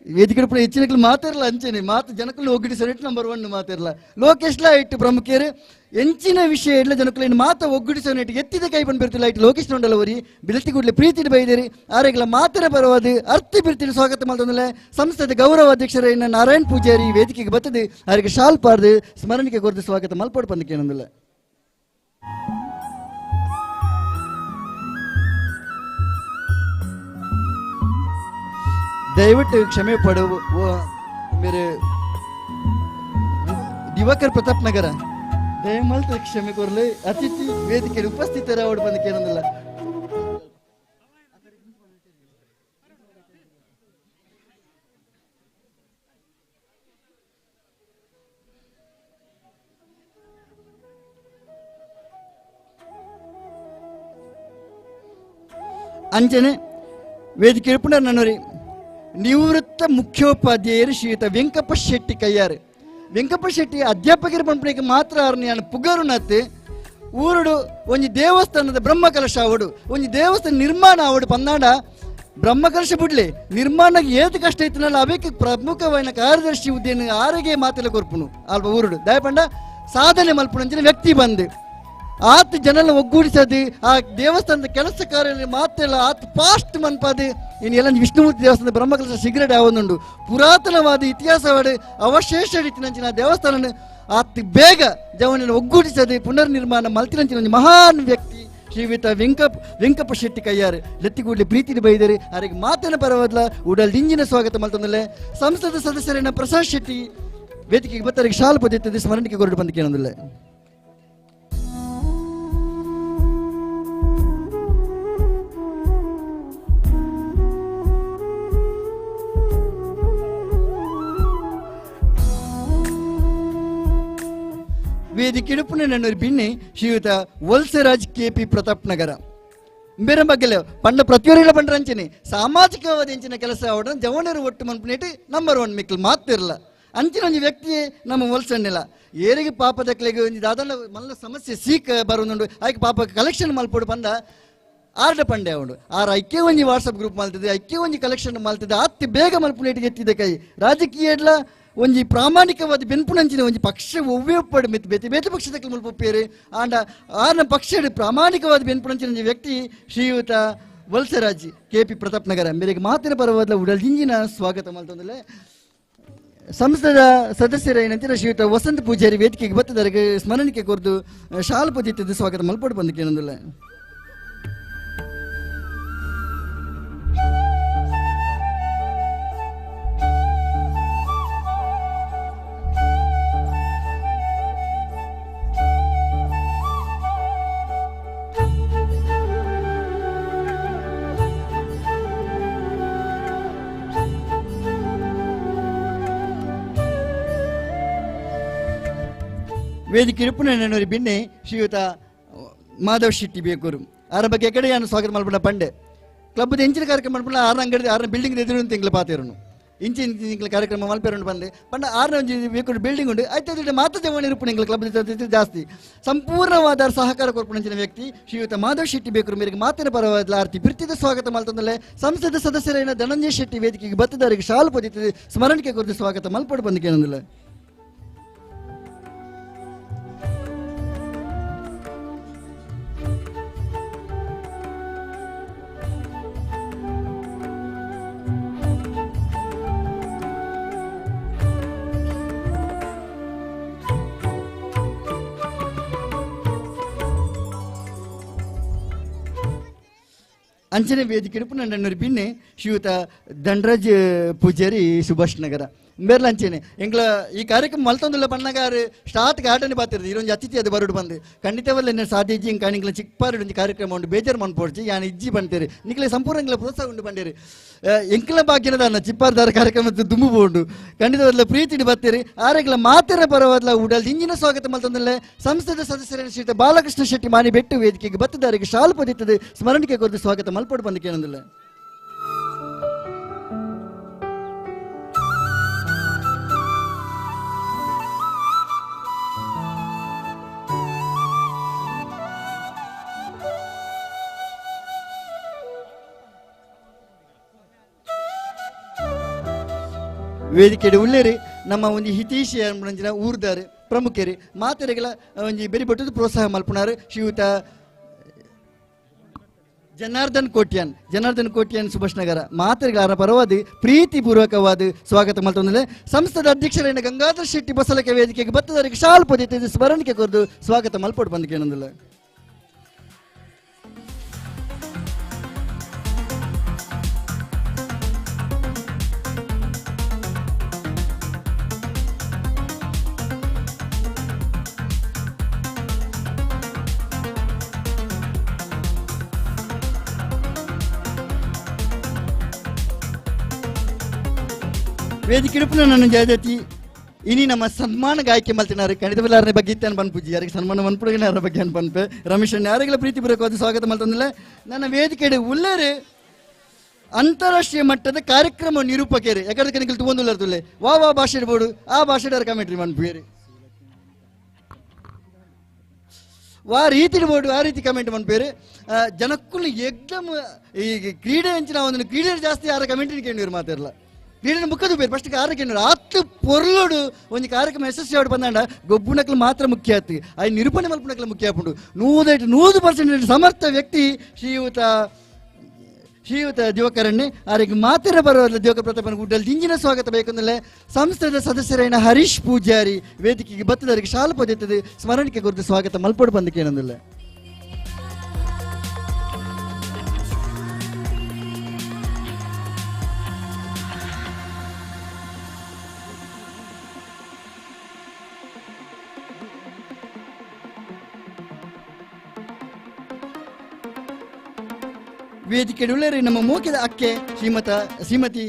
ವೇದಿಕೆ ಹೆಚ್ಚಿನ ಮಾತಾಡಲ್ಲ ಅಂಚೆನೆ ಮಾತು ಜನಕ್ಕಳು ಒಗ್ಗಡಿಸೋ ನಂಬರ್ 1 ಮಾತಾಡಲ್ಲ ಲೋಕೇಶ್ಲ ಇಟ್ಟು ಪ್ರಮುಖರು ಎಂಚಿನ ವಿಷಯ ಎಲ್ಲ ಜನಕ್ಕಳನ್ನು ಮಾತ ಒಗ್ಗೂಡಿಸೋನಿಟ್ಟು ಎತ್ತಿದ ಕೈ ಬಂದು ಬರ್ತಿಲ್ಲ ಇಟ್ಟು ಲೋಕೇಶ್ ನೋಡಲ್ಲವರಿ ಬಿಲತಿ ಕೂಡಲೇ ಪ್ರೀತಿ ಬೈದೇರಿ ಆರೆಗಳ ಮಾತರ ಬರುವುದು ಅರ್ಥ ಬಿರ್ತಿನ ಸ್ವಾಗತ ಮಾಡ್ತಂದ್ರೆ ಸಂಸ್ಥೆದ ಗೌರವ ಅಧ್ಯಕ್ಷರ ನಾರಾಯಣ್ ಪೂಜಾರಿ ವೇದಿಕೆಗೆ ಬರ್ತದೆ ಅವರಿಗೆ ಶಾಲ್ ಪಾರ್ದು ಸ್ಮರಣಿಕೆ ಕೊರದು ಸ್ವಾಗತ ಮಲ್ಪಡ್ ಬಂದಕ್ಕೆ ಏನಂದಿಲ್ಲ. ದಯವಿಟ್ಟು ಕ್ಷಮೆ ಪಡುವ मेरे दिवाकर प्रताप नगर ದಯಮಾಡಿ ಕ್ಷಮೆ ಕೋರಲಿ. ಅತಿಥಿ ವೇದಿಕೆಯಲ್ಲಿ ಉಪಸ್ಥಿತರಾಗಿ ಬಂದಕ್ಕೆ ಏನಂದಿಲ್ಲ. ಅಂಚನೆ ವೇದಿಕೆ ಪುನರ್ ನನ್ನೋರಿ ನಿವೃತ್ತ ಮುಖ್ಯೋಪಾಧ್ಯಾಯರು ಶ್ರೀಯುತ ವೆಂಕಪ್ಪ ಶೆಟ್ಟಿ ಕಯ್ಯಾರು. ವೆಂಕಪ್ಪ ಶೆಟ್ಟಿ ಅಧ್ಯಾಪಕರ ಪಂಪಣಿಗೆ ಮಾತ್ರ ನಾನು ಪುಗರು ನತ್ತೆ ಊರುಡು ಒಂಜಿ ದೇವಸ್ಥಾನದ ಬ್ರಹ್ಮಕಲಶ ಆವಡು ಒಂಜಿ ದೇವಸ್ಥಾನ ನಿರ್ಮಾಣ ಆವಡು ಪಂದಾಡ ಬ್ರಹ್ಮಕಲಶ ಬಿಡ್ಲಿ ನಿರ್ಮಾಣಕ್ಕೆ ಏತು ಕಷ್ಟ ಇತ್ತನಲ್ಲ ಅವಕ್ಕೆ ಪ್ರಮುಖವಾದ ಕಾರ್ಯದರ್ಶಿ ಹುದ್ದೆಯನ್ನು ಆರೋಗ್ಯ ಮಾತೆಲ್ಲ ಕೊರ್ಪುನು ಅಲ್ಪ ಊರುಡು ದಯಪಂಡ ಸಾಧನೆ ಮಲ್ಪುಣ ವ್ಯಕ್ತಿ ಬಂದು ಆತ ಜನಲ್ಲ ಒಗ್ಗೂಡಿಸದು ಆ ದೇವಸ್ಥಾನದ ಕೆಲಸ ಕಾರ್ಯ ಮಾತೆಲ್ಲ ಆತ ಫಾಸ್ಟ್ ಮನ್ಪಾದು ಇನ್ನು ಎಲ್ಲ ವಿಷ್ಣುಮೂರ್ತಿ ದೇವಸ್ಥಾನದ ಬ್ರಹ್ಮಕಲಶ ಸಿಗರೇಟ್ ಆವೊಂದುಂಡು ಪುರಾತನವಾದ ಇತಿಹಾಸವಾಡು ಅವಶೇಷ ರೀತಿನಂಚಿನ ದೇವಸ್ಥಾನ ಆತ ಬೇಗ ಜವನನ್ನು ಒಗ್ಗೂಡಿಸದು ಪುನರ್ ನಿರ್ಮಾಣ ಮಲ್ತಿನಂಚಿನ ಮಹಾನ್ ವ್ಯಕ್ತಿ ಶ್ರೀಯುತ ವೆಂಕಪ್ಪ ಶೆಟ್ಟಿ ಕಯ್ಯಾರು ಲೆತ್ತಿಗೂಡ್ಲಿ ಪ್ರೀತಿನ ಬೈದರೆ ಅವರಿಗೆ ಮಾತನ ಪರವದ್ಲ ಉಡಲ್ ದಿಂಜಿನ ಸ್ವಾಗತ ಮಲ್ತಂದಲೆ ಸಂಸದ ಸದಸ್ಯರಿನ ಪ್ರಸಾದ್ ಶೆಟ್ಟಿ ವೇದಿಕೆಗೆ ಬತ್ತರಿಗೆ ಶಾಲು ಪದ್ಧತಿ ಸ್ಮರಣಿಕೆ ಕೊರಡು ಬಂದಕ್ಕೆ ಏನಂದಿಲ್ಲ. ವೇದಿಕೆ ಇಡುಪುನ ನನ್ನೂರು ಬಿನ್ನಿ ಶ್ರೀಯುತ ವಲ್ಸರಾಜ್ KP ಪ್ರತಾಪ್ ನಗರ ಬೇರೆ ಬಗ್ಗೆ ಪಂಡ ಪ್ರತಿಯೊರಿಲ್ಲ ಪಂಡ್ರ ಅಂಚನೆ ಸಾಮಾಜಿಕವಾದ ಹೆಂಚಿನ ಕೆಲಸ ಅವಡ ಜವನರು ಒಟ್ಟು ಮನ್ಪನೇಟ್ ನಂಬರ್ 1 ಮಿಕ್ಕಲು ಮಾತಿರಲ್ಲ ಅಂಚಿನ ಒಂದು ವ್ಯಕ್ತಿಯೇ ನಮ್ಮ ವಲ್ಸಣ್ಣಿಲ್ಲ ಏರಿಗೆ ಪಾಪದಕ್ಲೆಗೆ ಒಂದು ದಾದಲ್ಲ ಮಲ್ಲ ಸಮಸ್ಯೆ ಸೀಕ್ ಬರೋದು ಆಯ್ಕೆ ಪಾಪ ಕಲೆಕ್ಷನ್ ಮಲ್ಪೋಡು ಬಂದ ಆರ್ಡ ಪಂಡೆ ಅವಡು ಆರ ಐಕ್ಯ ಒಂಜಿ ವಾಟ್ಸಪ್ ಗ್ರೂಪ್ ಮಲ್ತಿದೆ ಐಕ್ಯ ಒಂಜಿ ಕಲೆಕ್ಷನ್ ಮಲ್ತಿದೆ ಅತಿ ಬೇಗ ಮಲ್ಪನೇಟಿಗೆ ಎತ್ತಿದೆ ಕೈ ರಾಜಕೀಯ ಎಲ್ಲ ಒಂಜಿ ಪ್ರಾಮಾಣಿಕವಾದ ಬೆನ್ಪುನಂಚಿನ ಒಂಜಿ ಪಕ್ಷ ಒವ್ವೆಪ್ಪಡು ಮೆತ್ತು ಬೇತೆ ಬೇತೆ ಪಕ್ಷದ ಮುಲ್ಪೊಪ್ಪೇರು ಆಂಡ ಆರ್ನ ಪಕ್ಷ ಪ್ರಾಮಾಣಿಕವಾದ ಬೆನ್ಪುನಂಚಿನ ವ್ಯಕ್ತಿ ಶ್ರೀಯುತ ವಲ್ಸರಾಜ್ KP ಪ್ರತಾಪ್ ನಗರ ಮೇರೆಗೆ ಮಾತಿನ ಪರವಾದ ಉಡಲ್ ದಿಂಜಿನ ಸ್ವಾಗತ ಮಲ್ತಂದಲೆ ಸಂಸದ ಸದಸ್ಯರ ಏನಂತೀರ ಶ್ರೀಯುತ ವಸಂತ ಪೂಜಾರಿ ವೇದಿಕೆಗೆ ಬತ್ತದರಿಗೆ ಸ್ಮರಣಿಕೆ ಕೊರದು ಶಾಲು ಪದ್ಧತಿ ಸ್ವಾಗತ ಮಲ್ಪಡು ಬಂದಕ್ಕೆ ಏನಂದಿಲ್ಲ. ವೇದಿಕೆ ಇರುಪುನ ನನ್ನೂರಿ ಬಿನ್ನೆ ಶ್ರೀಯುತ ಮಾಧವ್ ಶೆಟ್ಟಿ ಬೇಕೂರು ಅವರ ಬಗ್ಗೆ ಕಡೆ ನಾನು ಸ್ವಾಗತ ಮಾಡ್ಬಿಡ ಪಂಡೆ ಕ್ಲಬ್ದ ಹೆಂಚಿನ ಕಾರ್ಯಕ್ರಮ ಮಾಡ್ಬಿಡ ಆರ್ನ ಅಂಗಡಿ ಆರ್ನ ಬಿಲ್ಡಿಂಗ್ ಎದುರು ತಿಂಗಳು ಪಾತಿರೋನು ಇಂಚಿನ ತಿಂಗಳ ಕಾರ್ಯಕ್ರಮ ಮಲ್ಪೇರು ಬಂದೆ ಪಂಡ ಆರ್ನ ಒಂಜಿ ಬೇಕೂರು ಬಿಲ್ಡಿಂಗ್ ಉಂಟು ಆಯ್ತು ಮಾತು ಜವನ ಇರುಪುಣ ಎಂಗ್ಲ ಕ್ಲಬ್ ಜಾಸ್ತಿ ಸಂಪೂರ್ಣವಾದ ಸಹಕಾರ ಕೊರ್ಪುಣಂಚಿನ ವ್ಯಕ್ತಿ ಶ್ರೀಯುತ ಮಾಧವ್ ಶೆಟ್ಟಿ ಬೇಕೂರು ಮೇರೆಗೆ ಮಾತಿನ ಪರವಾದ ಆರ್ತಿ ಬಿರ್ತಿದ ಸ್ವಾಗತ ಮಲ್ತಂದಲೆ ಸಂಸದ ಸದಸ್ಯರಾದ ಧನಂಜಯ ಶೆಟ್ಟಿ ವೇದಿಕೆಗೆ ಬತ್ತದವರಿಗೆ ಶಾಲು ಪದ್ಧತಿ ಸ್ಮರಣಿಕೆ ಕೊರದು ಸ್ವಾಗತ ಮಲ್ಪಡು ಬಂದಕ್ಕೆ ಏನಂದಿಲ್ಲ. ಅಂಚನೆ ವೇದಿಕೆ ಇಡುಪುನ ನನ್ನೂರು ಬಿನ್ನೆ ಶ್ರೀಯುತ ದಂಡರಾಜ್ ಪೂಜಾರಿ ಸುಭಾಷ್ ನಗರ ಬೇರ್ಲ ಅಂಚೆನೆ ಎಂಗ್ಲ ಈ ಕಾರ್ಯಕ್ರಮ ಮಲ್ತೊಂದುಲ್ಲ ಪಣ್ಣಗಾರು ಸ್ಟಾರ್ಟ್ಗೆ ಆಟನೆ ಬಾತಿರೋದು ಇದೊಂದು ಅತಿಥಿ ಅದು ಬರೋಡು ಬಂದು ಖಂಡಿತವಲ್ಲ ಎನ್ನ ಸಾಧ್ಯ ಇಜ್ಜಿ ಇಂಕ ನಿಂಗ್ಲ ಚಿಕ್ಕಪಾರು ಒಂದು ಕಾರ್ಯಕ್ರಮ ಉಂಟು ಬೇಜಾರು ಮನ್ಪೋಡ್ಚಿ ಯಾನು ಇಜ್ಜಿ ಬಂತೇರಿ ನಿಂಗ್ಲೆ ಸಂಪೂರ್ಣ ಪ್ರೋತ್ಸಾಹ ಉಂಟು ಬಂಡೇರಿ ಎಂಕ್ಲ ಭಾಗ್ಯನದ ಅನ್ನ ಚಿಪ್ಪಾರ್ದಾರ ಕಾರ್ಯಕ್ರಮ ದುಮ್ಮು ಬೋಂಡು ಖಂಡಿತವಲ್ಲ ಪ್ರೀತಿ ಬರ್ತೀರಿ ಆರೆಗ್ಲ ಮಾತಿನ ಪರವಾದ್ಲ ಉಡಲ್ ಇಂಜಿನ ಸ್ವಾಗತ ಮಲ್ತೊಂದಲ್ಲ ಸಂಸದ ಸದಸ್ಯರ ಶ್ರೀಯುತ ಬಾಲಕೃಷ್ಣ ಶೆಟ್ಟಿ ಮಾನಿ ಬೆಟ್ಟು ವೇದಿಕೆಗೆ ಬತ್ತದಾರಿಗೆ ಶಾಲು ಪದಿತ್ತದೆ ಸ್ಮರಣಿಕೆ ಕೊರದು ಸ್ವಾಗತ ಮಲ್ಪಡು ಬಂದಕ್ಕೆ ಏನಂದಿಲ್ಲ. ವೇದಿಕೆ ಉಳ್ಳೇರಿ ನಮ್ಮ ಒಂದು ಹಿತೈಷಿ ಊರ್ದಾರೆ ಪ್ರಮುಖರು ಮಾತೆರೆಗಳ ಒಂಜಿ ಬೆರಿ ಬಟ್ಟದು ಪ್ರೋತ್ಸಾಹ ಮಲ್ಪುನಾರು ಶ್ರೀಯುತ ಜನಾರ್ದನ್ ಕೋಟ್ಯಾನ್ ಸುಭಾಷ್ ನಗರ ಮಾತೆರೆಗಳ ಪರವಾದ ಪ್ರೀತಿಪೂರ್ವಕವಾದ ಸ್ವಾಗತ ಮಲ್ತೊಂದಿದೆ ಸಂಸ್ಥದ ಅಧ್ಯಕ್ಷರಾದ ಗಂಗಾಧರ್ ಶೆಟ್ಟಿ ಬಸಲಕೆ ವೇದಿಕೆಗೆ ಬತ್ತದವರಿಗೆ ಶಾಲ್ ಪೊದಿತ ಸ್ಮರಣಿಕೆ ಕೊರ್ದು ಸ್ವಾಗತ ಮಲ್ಪೊಡು ಬಂದು ಕೇಳೋದಿಲ್ಲ. ವೇದಿಕೆ ಇಡುಪುನ ನನ್ನ ಜಾತಿ ಇನಿ ನಮ್ಮ ಸನ್ಮಾನ ಗಾಯಕಿ ಮಲ್ತಿನಾರು ಕಣಿತವಿಲ್ಲಾರನೇ ಬಗ್ಗೆ ಇತ್ತೇನು ಬಂದ್ಪೂಜಿ ಯಾರಿಗೆ ಸನ್ಮಾನ ಬಂದ್ಪುಡಗಿನಾರ ಬಗ್ಗೆ ಏನು ಬಂದ್ಪೆ ರಮೇಶ್ ಯಾರಿಗೆಲ್ಲ ಪ್ರೀತಿಪೂರ್ವಕವಾದ ಸ್ವಾಗತ ಮಲ್ತಂದಿಲ್ಲ. ನನ್ನ ವೇದಿಕೆ ಉಳ್ಳೇರು ಅಂತಾರಾಷ್ಟ್ರೀಯ ಮಟ್ಟದ ಕಾರ್ಯಕ್ರಮ ನಿರೂಪಕರು ಯಾಕಂದ್ರೆ ಕನಿಕಲ್ ತಗೊಂಡುಲ್ಲರ್ತುಲ್ಲೆ ವಾ ಭಾಷೆ ಇಡ್ಬೋದು ಆ ಭಾಷೆ ಕಮೆಂಟ್ರಿ ಮನ್ಪೇರಿ ವಾ ರೀತಿ ಇಡ್ಬೋದು ಆ ರೀತಿ ಕಮೆಂಟ್ ಮನ್ಪೇರು ಜನಕ್ಕೂ ಎಕ್ದಮ್ ಈ ಕ್ರೀಡೆ ಹಂಚಿನ ಒಂದು ಕ್ರೀಡೆ ಜಾಸ್ತಿ ಯಾರ ಕಮೆಂಟ್ರಿ ಕೇಳಿವ್ರು ಮಾತಾಡಲ್ಲ ಕ್ರೀಡೆ ಮುಖದ ಬೇರೆ ಫಸ್ಟ್ ಕಾರ್ಯಕ್ರಮ ಆತು ಪೊರ್ಲೋಡು ಒಂದು ಕಾರ್ಯಕ್ರಮ ಯಶಸ್ವಿ ಆಡು ಬಂದಾಂಡ ಗೊಬ್ಬುನಕ್ಲು ಮಾತ್ರ ಮುಖ್ಯ ಆಯ್ತು ಅದು ನಿರೂಪಣೆ ಮಲ್ಪನಕ್ಲು ಮುಖ್ಯ ಆಪುಂಡು 100% ಸಮರ್ಥ ವ್ಯಕ್ತಿ ಶ್ರೀಯುತ ದಿವಕರಣ್ಣೆ ಅವರಿಗೆ ಮಾತಿರ ಬರುವ ದಿವಕ ಪ್ರತಾಪನ ಗುಡ್ಡಲ್ಲಿ ದಿಂಜಿನ ಸ್ವಾಗತ ಬೇಕಂದ್ರೆ ಸಂಸ್ಥೆದ ಸದಸ್ಯರಾದ ಹರೀಶ್ ಪೂಜಾರಿ ವೇದಿಕೆಗೆ ಬತ್ತದವರಿಗೆ ಶಾಲು ಪೊದೆತ್ತದೆ ಸ್ಮರಣಿಕೆ ಕುರಿತು ಸ್ವಾಗತ ಮಲ್ಪೊಡು ಬಂದಕ್ಕೆ ಏನಂದಿಲ್ಲ. ವೇದಿಕೆ ಉಳ್ಳೇರಿ ನಮ್ಮ ಮೂಕಿದ ಅಕ್ಕೆ ಶ್ರೀಮತಿ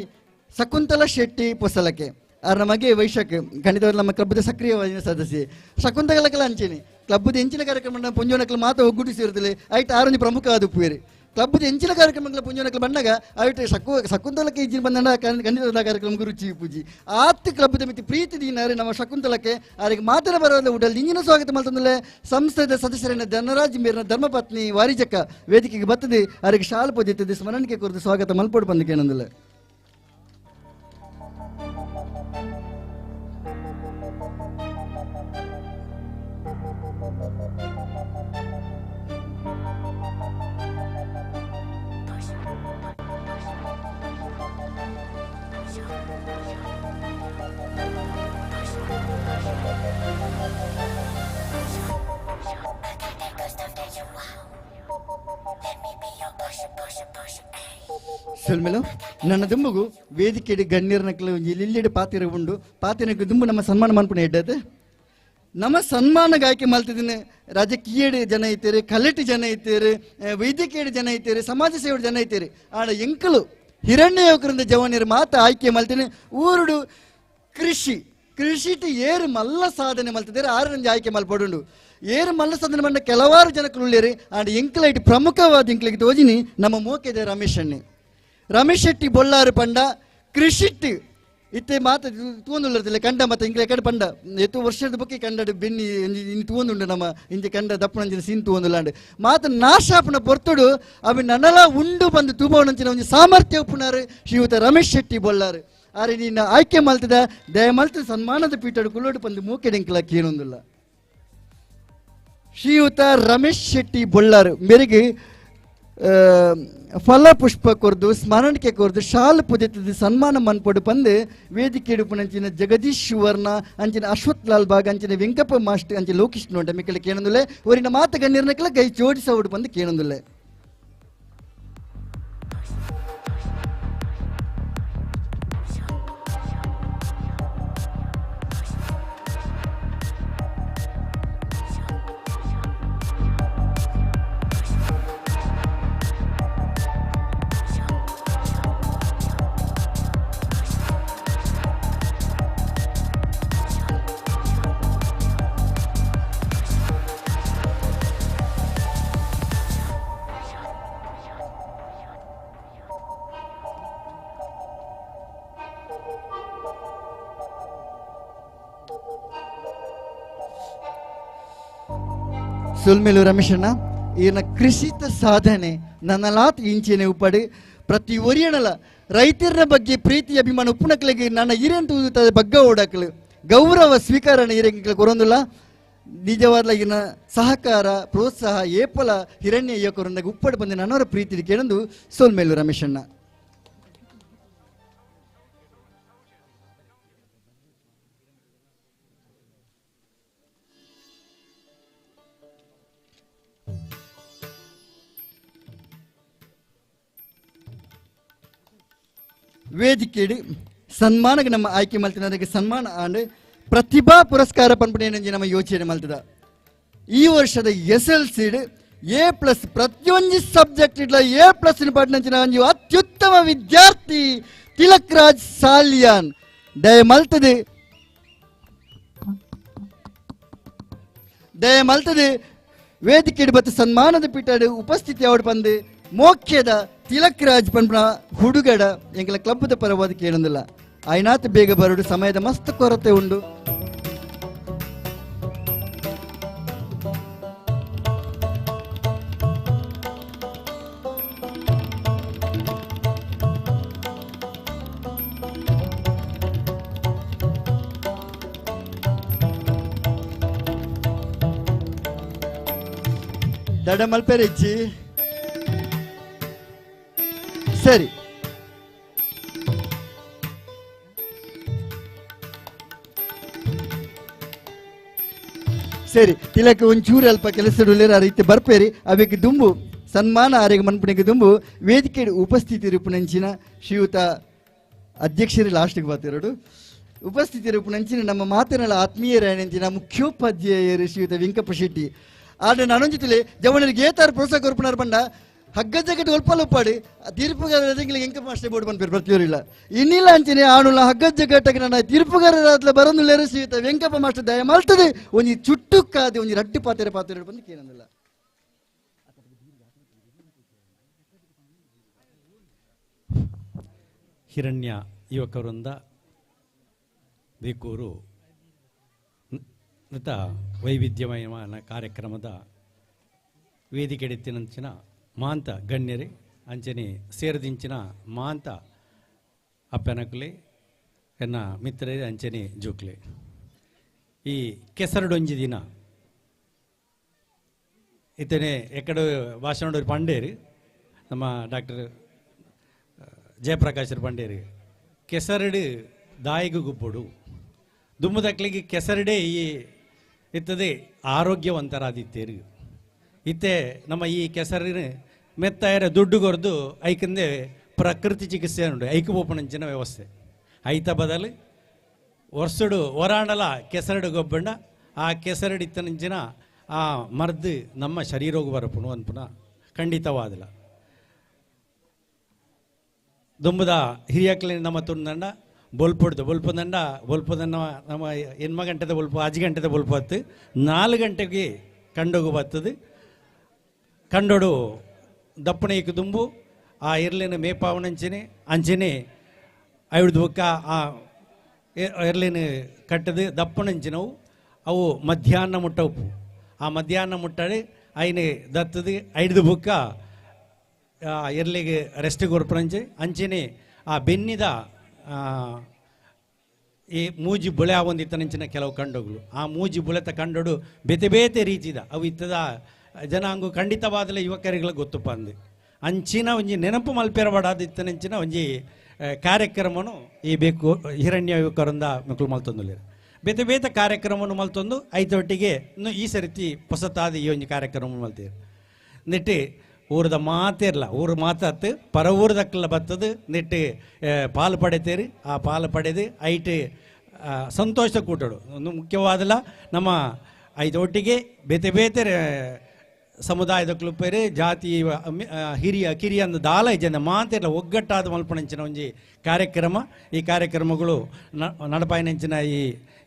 ಶಕುಂತಲಾ ಶೆಟ್ಟಿ ಪೊಸಲಕ್ಕೆ ಅವ್ರ ಮಗೆ ವೈಶಾಖ್ ಖಂಡಿತವಾಗ್ಲೂ ನಮ್ಮ ಕ್ಲಬ್ದ ಸಕ್ರಿಯವಾದ ಸದಸ್ಯೆ ಶಕುಂತಲಕ್ಕೆಲ್ಲ ಹಂಚೇನೆ ಕ್ಲಬ್ದ ಹೆಂಚಿನ ಕಾರ್ಯಕ್ರಮ ಪುಂಜೋನಕ್ಲು ಮಾತ್ರ ಒಗ್ಗೂಡಿಸಿರುತ್ತಲೆ ಆಯ್ತು ಆರೊಂದು ಪ್ರಮುಖ ಅದು ಪುವೇರಿ ಕ್ಲಬ್ದ ಹೆಂಚಿನ ಕಾರ್ಯಕ್ರಮಗಳ ಪುಂಜೋನಕ್ಲು ಬಂದಾಗ ಆಯ್ತು ಶಕುಂತಲಕ್ಕೆ ಇಜ್ಜಿನ ಬಂದ ಖಂಡಿತವಾದ ಕಾರ್ಯಕ್ರಮ ರುಚಿ ಪೂಜಿ ಆತ್ ಕ್ಲಬ್ದ ಮಿತಿ ಪ್ರೀತಿ ದೀನಾರೆ ನಮ್ಮ ಶಕುಂತಲಕ್ಕೆ ಅವರಿಗೆ ಮಾತ್ರ ಬರೋಲ್ಲ ಉಡಲ್ ಇಂಜಿನ ಸ್ವಾಗತ ಮಾಡ್ತಂದ್ರೆ ಸಂಸ್ಥೆದ ಸದಸ್ಯರನ್ನ ಧನರಾಜ್ ಮೇರ್ನ ಧರ್ಮಪತ್ನಿ ವಾರಿಜಕ್ಕ ವೇದಿಕೆಗೆ ಬರ್ತದೆ ಅವರಿಗೆ ಶಾಲು ಪೊದಿತ್ತದೆ ಸ್ಮರಣಿಕೆ ಕುರಿತು ಸ್ವಾಗತ ಮಲ್ಪೊಡು ಬಂದಕ್ಕೆ ಏನಂದಿಲ್ಲ. ಸೊಲ್ಮೆಲು ನನ್ನ ದುಂಬುಗು ವೇದಿಕೆ ಗಣ್ಯರ್ನಕ್ಲು ಇಲ್ಲಿಡೆ ಪಾತಿರ ಉಂಡು ಪಾತಿರಕ್ಕೆ ದುಂಬು ನಮ್ಮ ಸನ್ಮಾನ ಮನ್ಪುಣ ಎಡ್ಡದು ನಮ್ಮ ಸನ್ಮಾನ ಗಾಯಕಿ ಮಲ್ತಿದ್ದೀನಿ ರಾಜಕೀಯ ಜನ ಇದ್ದೀರಿ ಕಲೆಕ್ಟ್ ಜನ ಇದ್ದೀರಿ ವೈದ್ಯಕೀಯ ಜನ ಇದ್ದೀರಿ ಸಮಾಜ ಸೇವೆ ಜನ ಇದ್ದೀರಿ ಆಡ ಎಂಕಲು ಹಿರಣ್ಯ ಯುವಕರಿಂದ ಜವಾನಿಯರು ಮಾತ್ರ ಆಯ್ಕೆ ಮಲ್ತೀನಿ ಊರುಡು ಕೃಷಿಟಿ ಏರು ಮಲ್ಲ ಸಾಧನೆ ಮಲ್ತಿದ್ದಾರೆ ಆರು ಆಯ್ಕೆ ಮಲ್ಪಡುಂಡು ಏರು ಮಲ್ಲ ಸಾಧನೆ ಬಂದ ಕೆಲವಾರು ಜನಕ್ಕಳು ಉಳ್ಳೇರಿ ಆಡ ಎಂಕಲೈಟ್ ಪ್ರಮುಖವಾದ ಎಂಕಲಿಗೆ ತೋಜಿನಿ ನಮ್ಮ ಮೋಕೆದೆ ರಮೇಶ್ ಶೆಟ್ಟಿ ಬೊಲ್ಲಾರು ಪಂಡ ಕೃಷಿಟ್ ಇತ್ತೆ ಮಾತ ತೂಂದುಳ್ಳದಿಲ್ಲ ಕಂಡ ಮತ್ತೆ ಇಂಗ್ಲೆ ಕಡೆ ಪಂಡ ಎತ್ತು ವರ್ಷದ ಬಗ್ಗೆ ಕಂಡ ಬೆನ್ನಿ ಇನ್ನು ತೂಂದುಂಡು ನಮ್ಮ ಇಂಜೆ ಕಂಡ ದಪ್ಪಣಂಜಿನ ಸೀನ್ ತೂಂದುಲ್ಲಾಂಡ್ ಮಾತ ನಾಶಾಪನ ಪೊರ್ತುಡು ಅవి ನನಲ ಉಂಡು ಬಂದು ತೂಬವನಂಚಿನ ಒಂದು ಸಾಮರ್ಥ್ಯ ಉಪ್ಪುನಾರು ಶ್ರೀಯುತ ರಮೇಶ್ ಶೆಟ್ಟಿ ಬೊಲ್ಲಾರು ಆರೆ ನಿನ್ನ ಆಯ್ಕೆ ಮಲ್ತದ ದಯಮಲ್ತ ಸನ್ಮಾನದ ಪೀಠಡು ಕುಲ್ಲೋಡು ಬಂದು ಮೂಕೆಡೆಂಕಲಕ್ಕೆ ಏನೊಂದಿಲ್ಲ. ಶ್ರೀಯುತ ರಮೇಶ್ ಶೆಟ್ಟಿ ಬೊಲ್ಲಾರು ಮೇರೆಗೆ ಫಲ ಪುಷ್ಪ ಕೊರ್ದು ಸ್ಮರಣಿಕೆ ಕೊರ್ದು ಶಾಲು ಪುಜೆತದ ಸನ್ಮಾನ ಮನ್ಪೊಡು ಬಂದು ವೇದಿಕೆ ಇಡುಪುನಂಚಿನ ಜಗದೀಶ್ ಸುವರ್ಣ ಅಂಚಿನ ಅಶ್ವಥ್ ಲಾಲ್ ಬಾಗ್ ಅಂಚಿನ ವೆಂಕಪ್ಪ ಮಾಸ್ಟರ್ ಅಂಚಿನ ಲೋಕೇಶ್ ನೋಟ ಮಿಕ್ಕಲ ಕೇಳೊಂದಿಲ್ಲ ಒರಿನ ಮಾತ ಗಣ್ಯರ್ನಕ್ಲ ಕೈ ಜೋಡಿಸೋಡು ಬಂದು ಕೇಳೊಂದಿಲ್ಲ. ಸುಲ್ಮೇಲು ರಮೇಶಣ್ಣ ಈಯನ ಕೃಷಿತ ಸಾಧನೆ ನನ್ನಲಾತ್ ಇಂಚಿನ ಉಪ್ಪಡು ಪ್ರತಿ ಒರಿಯಣಲ ರೈತರ ಬಗ್ಗೆ ಪ್ರೀತಿ ಅಭಿಮಾನ ಉಪ್ಪುನಕ್ಲಿಗೆ ನನ್ನ ಹಿರಿಯಂತ ಬಗ್ಗ ಓಡಾಕಲು ಗೌರವ ಸ್ವೀಕಾರಣ ಇರಂಗಿಲ್ಲ ಕೊರೊಂದುಲ್ಲ ನಿಜವಾದ ಸಹಕಾರ ಪ್ರೋತ್ಸಾಹ ಏಪಲ ಹಿರಣ್ಯ ಯುವಕರೊಂದಿಗೆ ಉಪ್ಪಡಿ ಬಂದ ನನ್ನವರ ಪ್ರೀತಿ ಕೇಳಂದು ಸೋಲ್ಮೇಲು ರಮೇಶಣ್ಣ. ವೇದಿಕೆಡಿ ಸನ್ಮಾನಕ್ಕೆ ನಮ್ಮ ಆಯ್ಕೆ ಮಲ್ತಿನವರಿಗೆ ಸನ್ಮಾನ ಆಂಡ್ ಪ್ರತಿಭಾ ಪುರಸ್ಕಾರ ಪಂಪಣೆ ನಮ್ಮ ಯೋಚನೆ ಮಲ್ತದ. ಈ ವರ್ಷದ SLC A+ ಪ್ರತಿಯೊಂದು ಸಬ್ಜೆಕ್ಟ್ ಇಡ್ಲ A+ ಪಡ್ನಂಚಿನ ಒಂದು ಅತ್ಯುತ್ತಮ ವಿದ್ಯಾರ್ಥಿ ತಿಲಕ್ ರಾಜ್ ಸಾಲಿಯಾನ್ ದಯ ಮಲ್ತದೆ ವೇದಿಕೆ ಬತ್ತು ಸನ್ಮಾನದ ಪೀಠ ಉಪಸ್ಥಿತಿ ಅವಡು ಬಂದು ಮೋಖ್ಯದ ತಿಲಕ್ ರಾಜ್ ಪಂಪನ ಹುಡುಗಡ ಎಂಕಲ ಕ್ಲಬ್ದ ಪರವಾದ ಕೇಳೊಂದಿಲ್ಲ ಆಯ್ನಾತ್ ಬೇಗ ಬರಡು ಸಮಯದ ಮಸ್ತ್ ಕೊರತೆ ಉಂಡು. ದಡ ಮಲ್ಪೆರೆಚ್ಚಿ ಸರಿ ಸರಿ ತಿಲಕ ಒಂಚೂರು ಅಲ್ಪ ಕೆಲಸಡುಲ್ಲೇರ ಆ ರೀತಿ ಬರ್ಪೇರಿ ಅವಕ್ಕೆ ದುಂಬು ಸನ್ಮಾನ ಆರೆಗೆ ಮನ್ಪಣಿಗೆ ದುಂಬು ವೇದಿಕೆ ಉಪಸ್ಥಿತಿ ರೂಪುನಂಚಿನ ಶ್ರೀಯುತ ಅಧ್ಯಕ್ಷರು ಲಾಸ್ಟ್ಗೆ ಬರ್ತಿರೋಡು ಉಪಸ್ಥಿತಿ ರೂಪುನಂಚಿನ ನಮ್ಮ ಮಾತನಾಡ ಆತ್ಮೀಯರಾಯನಂಚಿನ ಮುಖ್ಯೋಪಾಧ್ಯಾಯರು ಶ್ರೀಯುತ ವೆಂಕಪ್ಪ ಶೆಟ್ಟಿ ಆದ್ರೆ ನಾನೊಂಜಿತಲೆ ಜವನರಿಗೆ ಏತಾರು ಪ್ರೋತ್ಸಾಹ ಕೊರ್ಪುನಾರು ಬಂಡ ಹಗ್ಗ ಜಗಟ್ ಒಲ್ಪಲೊಪ್ಪಾಡಿ ತೀರ್ಪುಗಾರರಿಗೆ ಎಂಕ ಮಾಸ್ಟರ್ ಬೋರ್ಡ್ ಬಂದ್ಪೇರು ಪ್ರತಿಯೊರಿಲ್ಲ ಇನ್ನಿಲ್ಲ ಅಂಚನೆ ಆಣುಲ ಹಗ್ಗ ಜಗಟ್ಟಕ್ಕೆ ನನ್ನ ತೀರ್ಪುಗಾರರ ಬರೋದು ಶ್ರೀಯುತ ವೆಂಕಪ್ಪ ಮಾಸ್ಟರ್ ದಯ ಮಾಡ್ತದೆ ಒಂಜಿ ಚುಟ್ಟುಕ್ಕಾದೆ ಒಂಜಿ ರಡ್ಡು ಪಾತ್ರೆ ಬಂದು ಕೇಳಂದಿಲ್ಲ. ಹಿರಣ್ಯ ಯುವಕವೃಂದ ಬೇಕೂರು ವೈವಿಧ್ಯಮಯ ಕಾರ್ಯಕ್ರಮದ ವೇದಿಕೆ ಎತ್ತಿನಂಚಿನ ಮಾಂತ ಗಣ್ಯರೇ ಅಂಚನೆ ಸೇರದಿಂಚಿನ ಮಾಂತ ಅಪ್ಪನಕುಲೆ ಎನ್ನ ಮಿತ್ರರೇ ಅಂಚನೆ ಜೋಕ್ಲೆ ಈ ಕೆಸರಡೊಂಜಿ ದಿನ ಇತನೆ ಎಕಡೆ ಭಾಷಣ ಪಂಡೇರು ನಮ್ಮ ಡಾಕ್ಟರ್ ಜಯಪ್ರಕಾಶ್ ಪಂಡೇರು ಕೆಸರಡು ದಾಯಿಗೂ ಗುಪ್ಪುಡು ದುಮ್ಮದಕ್ಲಿಗೆ ಕೆಸರಡೆ ಈ ಇತ್ತದೆ ಆರೋಗ್ಯವಂತರಾದಿತ್ತೇರು ಇತ್ತೆ ನಮ್ಮ ಈ ಕೆಸರಿನ ಮೆತ್ತಾಯರ ದುಡ್ಡು ಕೊರ್ದು ಐಕಂದೆ ಪ್ರಕೃತಿ ಚಿಕಿತ್ಸೆ ಉಂಟು ಐಕು ಪೋಪಣಂಚಿನ ವ್ಯವಸ್ಥೆ ಐತ ಬದಲು ವರ್ಷಡು ಹೊರಾಂಡಲ ಕೆಸರಡು ಗೊಬ್ಬಂಡ ಆ ಕೆಸರಡು ಇತ್ತನಂಚಿನ ಆ ಮರ್ದು ನಮ್ಮ ಶರೀರೋಗ ಬರಪುಣು ಅನ್ಪುನ ಖಂಡಿತವಾದಲ್ಲ ದುಂಬದ ಹಿರಿಯಕ್ಲೆ ನಮ್ಮ ತುಂಡಂಡ ಬೊಲ್ಪುದಂಡ ನಮ್ಮ ಎನ್ಮ ಗಂಟೆದ ಬೊಲ್ಪು 5 ಗಂಟೆದ ಬೊಲ್ಪು ಹತ್ತು 4 ಗಂಟೆಗೆ ಕಂಡೋಗು ಬರ್ತದೆ ಕಂಡೋಡು ದಪ್ಪಣೆಗೆ ದುಂಬು ಆ ಇರ್ಲಿನ ಮೇಪಾವನಂಚನೆ ಅಂಚನೆ ಐದು ಬುಕ್ಕ ಆ ಇರ್ಲಿನ ಕಟ್ಟದು ದಪ್ಪಣಂಚಿನವು ಅವು ಮಧ್ಯಾಹ್ನ ಮುಟ್ಟವು ಆ ಮಧ್ಯಾಹ್ನ ಮುಟ್ಟಡೆ ಐನೆ ದತ್ತದು 5 ಬುಕ್ಕ ಇರ್ಲಿಗೆ ರೆಸ್ಟ್ ಕೊರ್ಪಣಂಚೆ ಅಂಚನೆ ಆ ಬೆನ್ನಿದ ಈ ಮೂಜಿ ಬುಳೆ ಆವೊಂದಿತ್ತನಂಚಿನ ಕೆಲವು ಕಂಡೋಗಳು ಆ ಮೂಜಿ ಬುಳೆತ ಕಂಡೋಡು ಬೇತೆ ಬೇತೆ ರೀತಿದ ಅವು ಇತ್ತದ ಜನಾಂಗು ಖಂಡಿತವಾದಲೇ ಯುವಕರಿಗೆಲ್ಲ ಗೊತ್ತುಪ್ಪ ಅಂದು ಅಂಚಿನ ಒಂಜಿ ನೆನಪು ಮಲ್ಪೆರಬಾದಿತ್ತನಂಚಿನ ಒಂಜಿ ಕಾರ್ಯಕ್ರಮನು ಈ ಬೇಕು ಹಿರಣ್ಯ ಯುವಕರಿಂದ ಮಕ್ಕಳು ಮಲ್ತೊಂದು ಬೇತೆ ಬೇತೆ ಕಾರ್ಯಕ್ರಮವನ್ನು ಮಲ್ತೊಂದು ಐತೊಟ್ಟಿಗೆ ಇನ್ನು ಈ ಸರಿತಿ ಹೊಸತಾದ ಈ ಒಂಜಿ ಕಾರ್ಯಕ್ರಮ ಮಲ್ತೀರಿ ನೆಟ್ಟಿ ಊರದ ಮಾತೇರ್ಲ ಊರು ಮಾತಾತು ಪರ ಊರದಕ್ಕೆಲ್ಲ ಬರ್ತದೆ ನೆಟ್ಟು ಪಾಲು ಪಡೆತೇರಿ ಆ ಪಾಲು ಪಡೆದು ಐಟು ಸಂತೋಷ ಕೂಟೋಡು ಒಂದು ಮುಖ್ಯವಾದಲ್ಲ ನಮ್ಮ ಐದೊಟ್ಟಿಗೆ ಬೇತೆ ಬೇತೆ ಸಮುದಾಯದ ಕ್ಲುಪ್ಪೇರಿ ಜಾತಿ ಹಿರಿಯ ಕಿರಿಯ ಅಂದ ದಾಲ ಜನ ಮಾತೆಲ್ಲ ಒಗ್ಗಟ್ಟಾದ ಮಲ್ಪಣಂಚಿನ ಒಂಜಿ ಕಾರ್ಯಕ್ರಮ ಈ ಕಾರ್ಯಕ್ರಮಗಳು ನಡಪಾಯಿನಂಚಿನ ಈ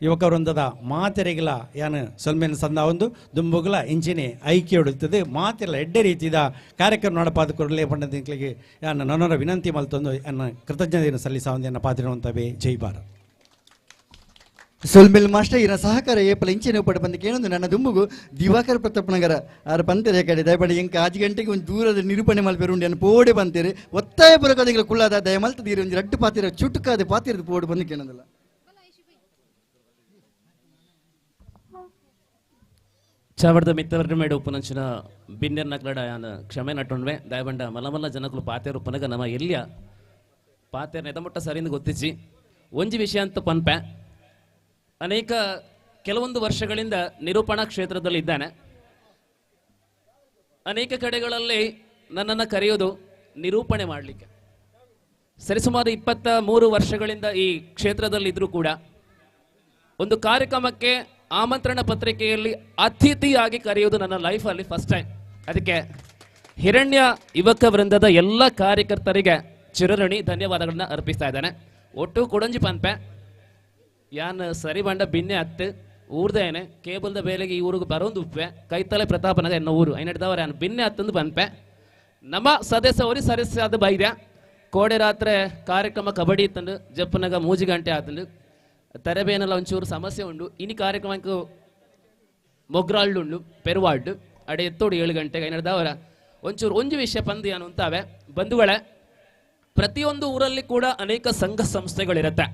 ಯುವಕ ವೃಂದದ ಮಾತೆರೆಗಿಲ ಯಾನು ಸೊಲ್ಮೇನ ಸಂದ ಒಂದು ದುಂಬುಗಳ ಇಂಚಿನೆ ಐಕ್ಯ ಹೊಡುತ್ತದೆ ಮಾತೆಲ್ಲ ಎಡ್ಡೆ ರೀತಿಯ ಕಾರ್ಯಕ್ರಮ ನಡಪಾದ ಕೊರಲೇ ಪಂಡದಿಕ್ಲಿಗೆ ಯಾನ ನನ್ನರ ವಿನಂತಿ ಮಲ್ತೊಂದು ನನ್ನ ಕೃತಜ್ಞತೆಯನ್ನು ಸಲ್ಲಿಸಾವಂದು ಎನ್ನ ಪಾತ್ರಿರುವಂತವೇ ಜೈ ಭಾರತ್. ಸೊಲ್ಮೇಲ್ ಮಾಸ್ಟರ್ ಇರ ಸಹಕಾರ ಏಪಲ ಇಂಚಿನ ಉಪ್ಪಟ ಬಂದು ಕೇಳೊಂದು ನನ್ನ ದುಂಬುಗು ದಿವಾಕರ ಪ್ರತಾಪ್ ನಗರ ಆರು ಬಂತೇರೆ ಕಡೆ ದಯಪಡಿ ಎಂಕ 5 ಗಂಟೆಗೆ ಒಂದು ದೂರದ ನಿರೂಪಣೆ ಮಲ್ಪೇರು ಉಂಡು ಅನ್ನು ಪೋಡೆ ಬಂತೇರಿ ಒತ್ತಾಯ ಪುರಕದಿಗಳ ಕುಳ್ಳಾದ ದಯ ಮಲ್ತದೀರಿ ಒಂದು ರಡ್ಡು ಪಾತಿರ ಚುಟುಕಾದ ಪಾತಿರದ ಪೋಡು ಬಂದು ಕೇಳೋದಿಲ್ಲ ಚಾವಡದ ಮಿತ್ತವರ್ಗ ಮೇಡ ಉಪನಂಚಿನ ಬಿನ್ನೆರ್ ನಕ್ಲಡ ಯಾನ ಕ್ಷಮೆ ನಟ್ಟೊಂಡ್ವೆ ದಯಬಂಡ ಮಲಮಲ್ಲ ಜನಕಲು ಪಾತೇರು ಪನಗ ನಮ್ಮ ಎಲ್ಲಿಯ ಪಾತೇರ್ ನೆದಮುಟ್ಟ ಸರಿಂದ ಗೊತ್ತಿಚ್ಚಿ ಒಂಜಿ ವಿಷಯ ಅಂತ ಪನ್ಪೆ ಅನೇಕ ಕೆಲವೊಂದು ವರ್ಷಗಳಿಂದ ನಿರೂಪಣಾ ಕ್ಷೇತ್ರದಲ್ಲಿ ಇದ್ದಾನೆ. ಅನೇಕ ಕಡೆಗಳಲ್ಲಿ ನನ್ನನ್ನು ಕರೆಯೋದು ನಿರೂಪಣೆ ಮಾಡಲಿಕ್ಕೆ. ಸರಿಸುಮಾರು 23 ವರ್ಷಗಳಿಂದ ಈ ಕ್ಷೇತ್ರದಲ್ಲಿ ಇದ್ರೂ ಕೂಡ ಒಂದು ಕಾರ್ಯಕ್ರಮಕ್ಕೆ ಆಮಂತ್ರಣ ಪತ್ರಿಕೆಯಲ್ಲಿ ಅತಿಥಿಯಾಗಿ ಕರೆಯೋದು ನನ್ನ ಲೈಫಲ್ಲಿ ಫಸ್ಟ್ ಟೈಮ್. ಅದಕ್ಕೆ ಹಿರಣ್ಯ ಯುವಕ ವೃಂದದ ಎಲ್ಲ ಕಾರ್ಯಕರ್ತರಿಗೆ ಚಿರಋಣಿ ಧನ್ಯವಾದಗಳನ್ನ ಅರ್ಪಿಸ್ತಾ ಇದ್ದಾನೆ. ಒಟ್ಟು ಕೊಡಂಜಿ ಪನ್ಪೆ ಯಾನ್ ಸರಿ ಬಂಡ ಬಿನ್ನೆ ಹತ್ತು ಊರ್ದೇನೆ ಕೇಬಲ್ದ ಬೇಲೆಗೆ ಈ ಊರಿಗೆ ಬರೋದು ಉಪ್ಪೆ ಕೈತಲೆ ಪ್ರತಾಪನಗ ಎನ್ನ ಊರು ಐನಡ್ದವ್ರ ಯಾನ್ ಬಿನ್ನೆ ಹತ್ತಂದು ಪನ್ಪೆ ನಮ್ಮ ಸದಸ್ಯ ಸದಸ್ಯ ಅದು ಬೈದ್ಯ ಕೋಡೆ ರಾತ್ರಿ ಕಾರ್ಯಕ್ರಮ ಕಬಡ್ಡಿ ಇತ್ತಂಡು ಜಪ್ಪನಾಗ ಮೂಜಿ ಗಂಟೆ ಆತಂಡು ತೆರೆಬೇನೆಲ್ಲ ಒಂಚೂರು ಸಮಸ್ಯೆ ಉಂಡು ಇನಿ ಕಾರ್ಯಕ್ರಮಕ್ಕೆ ಮೊಗ್ರಾಲ್ಡು ಉಂಡು ಪೆರುವಾಡ್ಡು ಅಡೆ ಎತ್ತೋಡು 7 ಗಂಟೆಗೆ ನಡೆದವರ ಒಂಚೂರು ಒಂಜು ವಿಷಯ ಪಂದು ಏನು ಅಂತಾವೆ ಬಂಧುಗಳೇ. ಪ್ರತಿಯೊಂದು ಊರಲ್ಲಿ ಕೂಡ ಅನೇಕ ಸಂಘ ಸಂಸ್ಥೆಗಳಿರುತ್ತೆ.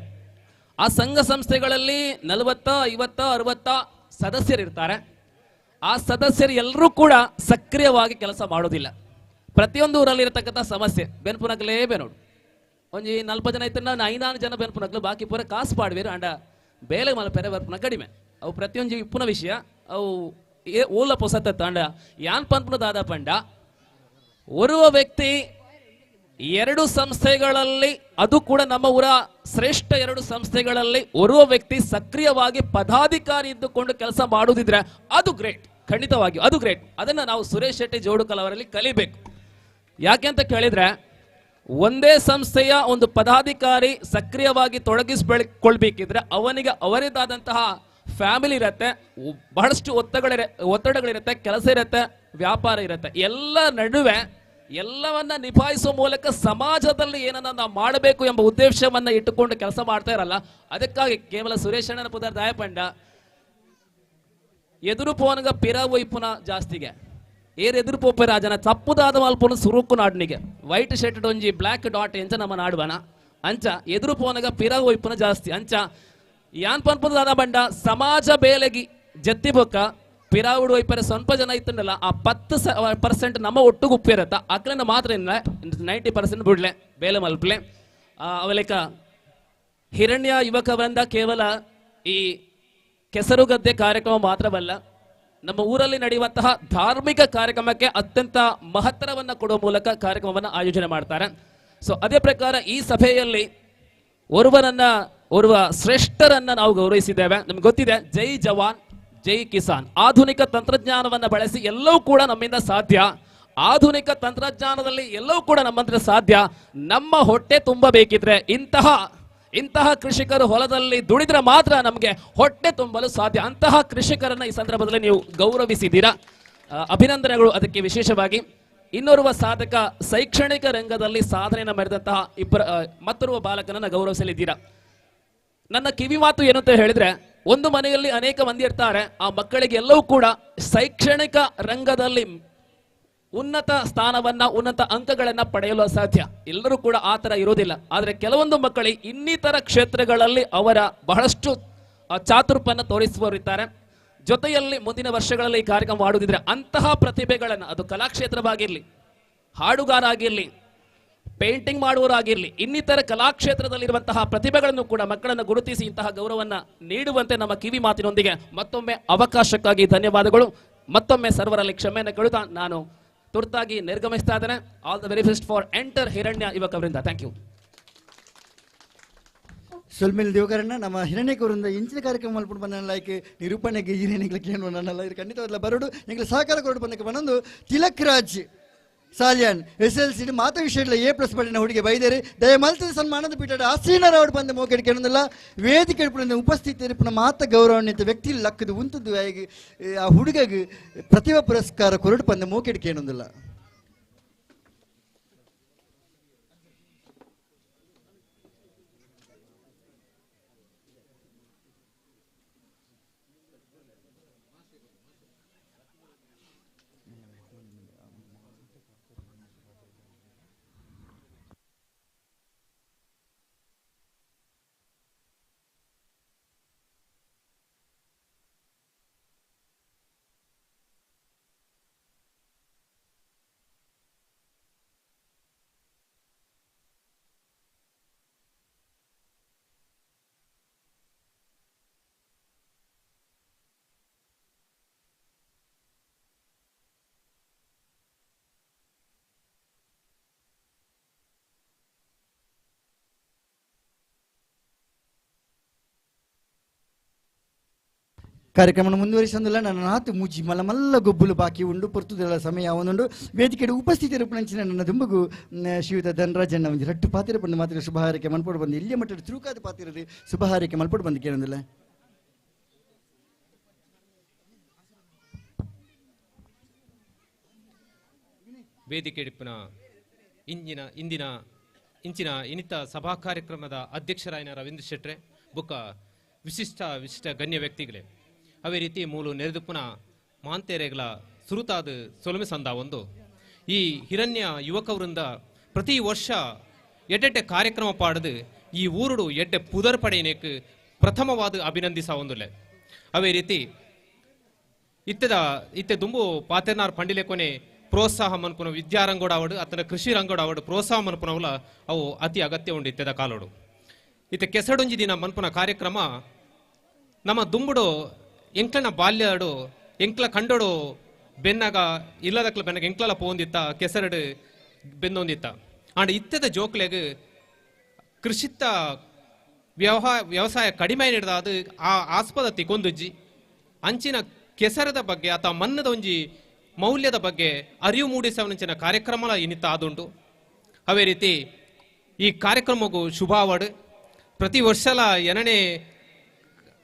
ಆ ಸಂಘ ಸಂಸ್ಥೆಗಳಲ್ಲಿ 40, 50, 60 ಸದಸ್ಯರಿರ್ತಾರೆ. ಆ ಸದಸ್ಯರು ಎಲ್ಲರೂ ಕೂಡ ಸಕ್ರಿಯವಾಗಿ ಕೆಲಸ ಮಾಡೋದಿಲ್ಲ. ಪ್ರತಿಯೊಂದು ಊರಲ್ಲಿ ಇರತಕ್ಕಂಥ ಸಮಸ್ಯೆ ಬೆನ್ಪುನಕ್ಲೇ ಬೇನೋಡು ಒಂಜಿ 40 ಜನ ಇತ್ತ 5 ಜನ ಬೆನ್ಪುನಕ್ಲು ಬಾಕಿ ಪೂರ ಕಾಸು ಪಾಡ್ವೇರು ಅಂಡ ಬೇಲೆ ಮಲ ಪೆರೆ ಬರ್ಪುನ ಕಡಿಮೆ ಅವು ಪ್ರತಿಯೊಂದು ಇಪ್ಪುನ ವಿಷಯ ಅವು ಓಲ ಪೊಸತ್ತ ಅಂಡ ಯಾನ್ ಪನ್ಪುನ ದಾದ ಪಂಡ ಓರ್ವ ವ್ಯಕ್ತಿ 2 ಸಂಸ್ಥೆಗಳಲ್ಲಿ ಅದು ಕೂಡ ನಮ್ಮ ಊರ ಶ್ರೇಷ್ಠ 2 ಸಂಸ್ಥೆಗಳಲ್ಲಿ ಓರ್ವ ವ್ಯಕ್ತಿ ಸಕ್ರಿಯವಾಗಿ ಪದಾಧಿಕಾರಿ ಇದ್ದುಕೊಂಡು ಕೆಲಸ ಮಾಡುವುದಿದ್ರೆ ಅದು ಗ್ರೇಟ್, ಖಂಡಿತವಾಗಿ ಅದು ಗ್ರೇಟ್. ಅದನ್ನ ನಾವು ಸುರೇಶ್ ಶೆಟ್ಟಿ ಜೋಡುಕಲ್ ಅವರಲ್ಲಿ ಕಲಿಬೇಕು. ಯಾಕೆ ಅಂತ ಕೇಳಿದ್ರೆ ಒಂದೇ ಸಂಸ್ಥೆಯ ಒಂದು ಪದಾಧಿಕಾರಿ ಸಕ್ರಿಯವಾಗಿ ತೊಡಗಿಸಿಕೊಳ್ಬೇಕಿದ್ರೆ ಅವನಿಗೆ ಅವರಿದಾದಂತಹ ಫ್ಯಾಮಿಲಿ ಇರುತ್ತೆ, ಬಹಳಷ್ಟು ಒತ್ತಡಗಳಿರುತ್ತೆ, ಕೆಲಸ ಇರುತ್ತೆ, ವ್ಯಾಪಾರ ಇರುತ್ತೆ. ಎಲ್ಲ ನಡುವೆ ಎಲ್ಲವನ್ನ ನಿಭಾಯಿಸುವ ಮೂಲಕ ಸಮಾಜದಲ್ಲಿ ಏನನ್ನ ನಾವು ಮಾಡಬೇಕು ಎಂಬ ಉದ್ದೇಶವನ್ನ ಇಟ್ಟುಕೊಂಡು ಕೆಲಸ ಮಾಡ್ತಾ ಇರಲ್ಲ. ಅದಕ್ಕಾಗಿ ಕೇವಲ ಸುರೇಶ್ ಅಣ್ಣನ ಪುದರ್ ದಾಯಪಂಡ ಎದುರು ಪೋನಗ ಪಿರಾವು ಇಪ್ಪುನ ಜಾಸ್ತಿಗೆ ಏರ್ ಎದುರು ಪೋಪೆ ರಾಜನ ತಪ್ಪುದಾದ ಮಲ್ಪುನ ಸುರುಕು ನಾಡ್ನಿಗೆ ವೈಟ್ ಶರ್ಟ್ ಒಂಜಿ ಬ್ಲಾಕ್ ಡಾಟ್ ಎಂಚ ನಮ್ಮ ನಾಡುವನ ಅಂಚ ಎದುರು ಪೋನಗ ಪಿರಾವು ಇಪ್ಪುನ ಜಾಸ್ತಿ ಅಂಚ ಯಾನ್ ಪನ್ಪುದಾದ ಬಂಡ ಸಮಾಜ ಬೇಲೆಗಿ ಜತ್ತಿ ಬೊಕ್ಕ ಪಿರಾವುಡು ವೈಪರೆ ಸ್ವಲ್ಪ ಜನ ಇತ್ತಂಡಲ್ಲ ಆ 10% ನಮ್ಮ ಒಟ್ಟಿಗೆ ಉಪ್ಪಿರತ್ತ ಅಕ್ಲನ್ನ ಮಾತ್ರ 90% ಬಿಡ್ಲೆ ಬೇಲೆ ಮಲ್ಪಲೆ ಅವಲೇಕ ಹಿರಣ್ಯ ಯುವಕ ವೃಂದ ಕೇವಲ ಈ ಕೆಸರುಗದ್ದೆ ಕಾರ್ಯಕ್ರಮ ಮಾತ್ರವಲ್ಲ, ನಮ್ಮ ಊರಲ್ಲಿ ನಡೆಯುವಂತಹ ಧಾರ್ಮಿಕ ಕಾರ್ಯಕ್ರಮಕ್ಕೆ ಅತ್ಯಂತ ಮಹತ್ತರವನ್ನು ಕೊಡುವ ಮೂಲಕ ಕಾರ್ಯಕ್ರಮವನ್ನು ಆಯೋಜನೆ ಮಾಡ್ತಾರೆ. ಸೊ ಅದೇ ಪ್ರಕಾರ ಈ ಸಭೆಯಲ್ಲಿ ಓರ್ವ ಶ್ರೇಷ್ಠರನ್ನ ನಾವು ಗೌರವಿಸಿದ್ದೇವೆ. ನಮ್ಗೆ ಗೊತ್ತಿದೆ, ಜೈ ಜವಾನ್ ಜೈ ಕಿಸಾನ್. ಆಧುನಿಕ ತಂತ್ರಜ್ಞಾನವನ್ನು ಬಳಸಿ ಎಲ್ಲವೂ ಕೂಡ ನಮ್ಮಿಂದ ಸಾಧ್ಯ. ಆಧುನಿಕ ತಂತ್ರಜ್ಞಾನದಲ್ಲಿ ಎಲ್ಲವೂ ಕೂಡ ನಮ್ಮಂದ್ರೆ ಸಾಧ್ಯ. ನಮ್ಮ ಹೊಟ್ಟೆ ತುಂಬಬೇಕಿದ್ರೆ ಇಂತಹ ಕೃಷಿಕರು ಹೊಲದಲ್ಲಿ ದುಡಿದ್ರೆ ಮಾತ್ರ ನಮಗೆ ಹೊಟ್ಟೆ ತುಂಬಲು ಸಾಧ್ಯ. ಅಂತಹ ಕೃಷಿಕರನ್ನ ಈ ಸಂದರ್ಭದಲ್ಲಿ ನೀವು ಗೌರವಿಸಿದ್ದೀರಾ, ಅಭಿನಂದನೆಗಳು. ಅದಕ್ಕೆ ವಿಶೇಷವಾಗಿ ಇನ್ನೋರ್ವ ಸಾಧಕ ಶೈಕ್ಷಣಿಕ ರಂಗದಲ್ಲಿ ಸಾಧನೆಯನ್ನು ಮೆರೆದಂತಹ ಮತ್ತೋರ್ವ ಬಾಲಕನನ್ನ ಗೌರವಿಸಲಿದ್ದೀರಾ. ನನ್ನ ಕಿವಿ ಮಾತು ಏನಂತ ಹೇಳಿದ್ರೆ, ಒಂದು ಮನೆಯಲ್ಲಿ ಅನೇಕ ಮಂದಿ ಇರ್ತಾರೆ, ಆ ಮಕ್ಕಳಿಗೆ ಎಲ್ಲವೂ ಕೂಡ ಶೈಕ್ಷಣಿಕ ರಂಗದಲ್ಲಿ ಉನ್ನತ ಸ್ಥಾನವನ್ನ ಉನ್ನತ ಅಂಕಗಳನ್ನ ಪಡೆಯಲು ಸಾಧ್ಯ. ಎಲ್ಲರೂ ಕೂಡ ಆ ತರ ಇರೋದಿಲ್ಲ. ಆದರೆ ಕೆಲವೊಂದು ಮಕ್ಕಳಿಗೆ ಇನ್ನಿತರ ಕ್ಷೇತ್ರಗಳಲ್ಲಿ ಅವರ ಬಹಳಷ್ಟು ಚಾತುರ್ಯವನ್ನು ತೋರಿಸುವವರಿದ್ದಾರೆ. ಜೊತೆಯಲ್ಲಿ ಮುಂದಿನ ವರ್ಷಗಳಲ್ಲಿ ಈ ಕಾರ್ಯಕ್ರಮ ಮಾಡುವುದಿದ್ರೆ ಅಂತಹ ಪ್ರತಿಭೆಗಳನ್ನು, ಅದು ಕಲಾಕ್ಷೇತ್ರವಾಗಿರ್ಲಿ, ಹಾಡುಗಾರ ಆಗಿರ್ಲಿ, ಪೇಂಟಿಂಗ್ ಮಾಡುವವರಾಗಿರ್ಲಿ, ಇನ್ನಿತರ ಕಲಾಕ್ಷೇತ್ರದಲ್ಲಿರುವಂತಹ ಪ್ರತಿಭೆಗಳನ್ನು ಕೂಡ ಮಕ್ಕಳನ್ನು ಗುರುತಿಸಿ ಇಂತಹ ಗೌರವವನ್ನು ನೀಡುವಂತೆ ನಮ್ಮ ಕಿವಿ ಮಾತಿನೊಂದಿಗೆ ಮತ್ತೊಮ್ಮೆ ಅವಕಾಶಕ್ಕಾಗಿ ಧನ್ಯವಾದಗಳು. ಮತ್ತೊಮ್ಮೆ ಸರ್ವರಲ್ಲಿ ಕ್ಷಮೆಯನ್ನು ಕೇಳುತ್ತಾ ನಾನು ತುರ್ತಾಗಿ ನಿರ್ಗಮಿಸ್ತಾ ಇದ್ದೇನೆ. All the very best for enter Hiranya ಯುವಕ ವೃಂದ. Thank you. ಸೊಲ್ಮೇಲೆ ದೇವಕರಣ್ಣ ನಮ್ಮ ಹಿರಣ್ಯಕವರಿಂದ ಇಂಚಿನ ಕಾರ್ಯಕ್ರಮ ಮಲ್ಪಟ್ಟು ಬಂದ ಲೈಕ್ ನಿರೂಪಣೆಗೆ ಹಿರಣ್ಯಕ್ಕೆ ಏನು ನನ್ನಲ್ಲ ಇದು ಖಂಡಿತವಾದ ಬರೋಡು ಎಂಗ್ಲ ಸಹಕಾರ ಕೊಡು ಬಂದಕ್ಕೆ ಬಂದೊಂದು ತಿಲಕ್ ರಾಜ್ ಸಾಲ್ಯಾನ್ SLC ಮಾತ ವಿಷಯಗಳ A+ ಪಡಿನ ಹುಡುಗಿ ಬೈದೇರಿ ದಯಮಲ್ತದ ಸನ್ಮಾನದ ಪೀಠದ ಆಸೀನರವರು ಬಂದ ಮೋಕೆಡ್ ಕೇಳೋದಿಲ್ಲ ವೇದಿಕೆ ಉಪಸ್ಥಿತಿ ಮಾತ ಗೌರವಾನ್ವಿತ ವ್ಯಕ್ತಿ ಲಕ್ಕದು ಉಂತದ್ದು ಆ ಹುಡುಗಗೆ ಪ್ರತಿಭಾ ಪುರಸ್ಕಾರ ಕೊರಡು ಬಂದ ಮೋಕೆಡ್ ಕೇಳೋದಿಲ್ಲ. ಕಾರ್ಯಕ್ರಮ ಮುಂದುವರಿಸಂದಿಲ್ಲ ನನ್ನ ನಾತು ಮೂಜಿ ಮಲ್ಲ ಮಲ್ಲ ಗೊಬ್ಬುಲು ಬಾಕಿ ಉಂಡು ಪೊರ್ತುದೆಲ್ಲ ಸಮಯ ಅವನುಂಡು ವೇದಿಕೆಡು ಉಪಸ್ಥಿತಿ ರೂಪಣಂಚಿನ ನನ್ನ ದುಂಬಗು ಶ್ರೀಯುತ ಧನರಾಜಣ್ಣ ಒಂದು ರಟ್ಟು ಪಾತಿರ ಬಂದು ಮಾತ್ರ ಶುಭ ಹಾರೈಕೆ ಮಲ್ಪಡು ಬಂದು ಇಲ್ಲಿಯ ಮಟ್ಟ ತಿರುಕಾದ ಪಾತಿರದು ಶುಭ ಹಾರೈಕೆ ಮಲ್ಪಡು ಬಂದು ಕೇಳಂದಿಲ್ಲ. ವೇದಿಕೆ ಇಡಿಪಿನ ಇಂಚಿನ ಇನಿತ ಸಭಾ ಕಾರ್ಯಕ್ರಮದ ಅಧ್ಯಕ್ಷರಾಯನ ರವೀಂದ್ರ ಶೆಟ್ರೆ ಬುಕ್ಕ ವಿಶಿಷ್ಟ ಗಣ್ಯ ವ್ಯಕ್ತಿಗಳೇ ಅವೇ ರೀತಿ ಮೂಲು ನೆರೆದುಪುನ ಮಾಂತೇರೆಗಳ ಸುರುತಾದ ಸೊಲಮೆ ಸಂದ ಒಂದು ಈ ಹಿರಣ್ಯ ಯುವಕವರಿಂದ ಪ್ರತಿ ವರ್ಷ ಎಡ್ಡೆಡ್ಡೆ ಕಾರ್ಯಕ್ರಮ ಪಾಡದು ಈ ಊರುಡು ಎಡ್ಡೆ ಪುದರ್ ಪಡೆಯನೇಕ್ ಪ್ರಥಮವಾದ ಅಭಿನಂದಿಸ ಒಂದುಲೆ ಅವೇ ರೀತಿ ಇತ್ತೆ ದುಂಬು ಪಾತೆರ್ನಾರ್ ಪಂಡಿಲೆ ಕೊನೆ ಪ್ರೋತ್ಸಾಹ ಮನ್ಪುನ ವಿದ್ಯಾರಂಗೋಡ ಅವಡು ಅತನ ಕೃಷಿ ರಂಗೋಡ ಅವಡು ಪ್ರೋತ್ಸಾಹ ಮನ್ಪುನವಲ ಅವು ಅತಿ ಅಗತ್ಯ ಉಂಡು ಇತ್ತೆದ ಕಾಲೋಡು ಇತ್ತೆ ಕೆಸಡೊಂಜಿ ದಿನ ಮನ್ಪುನ ಕಾರ್ಯಕ್ರಮ ನಮ್ಮ ದುಂಬುಡು ಎಂಕ್ಲನ ಬಾಲ್ಯಡು ಎಂಕ್ಲ ಕಂಡೋಡು ಬೆನ್ನಾಗ ಇಲ್ಲದಕ್ಲ ಬೆನ್ನಾಗ ಎಂಕ್ಲಲ ಪೋಂದಿತ್ತ ಕೆಸರಡು ಬೆನ್ನೊಂದಿತ್ತ ಆಂಡ್ ಇತ್ತೆದ ಜೋಕ್ಲೆಗ್ ಕೃಷಿತ್ತ ವ್ಯವಸಾಯ ಕಡಿಮೆ ಹಿಡಿದ ಅದು ಆ ಆಸ್ಪದ ತಿಕೊಂದುಜ್ಜಿ ಅಂಚಿನ ಕೆಸರದ ಬಗ್ಗೆ ಅಥವಾ ಮನ್ನದ ಒಂಜಿ ಮೌಲ್ಯದ ಬಗ್ಗೆ ಅರಿವು ಮೂಡಿಸವನಂಚಿನ ಕಾರ್ಯಕ್ರಮ ಇನಿತ ಆದುಂಟು ಅವೇ ರೀತಿ ಈ ಕಾರ್ಯಕ್ರಮಗೂ ಶುಭ ಅವಡ್ ಪ್ರತಿ ವರ್ಷಲ ಎನನೆ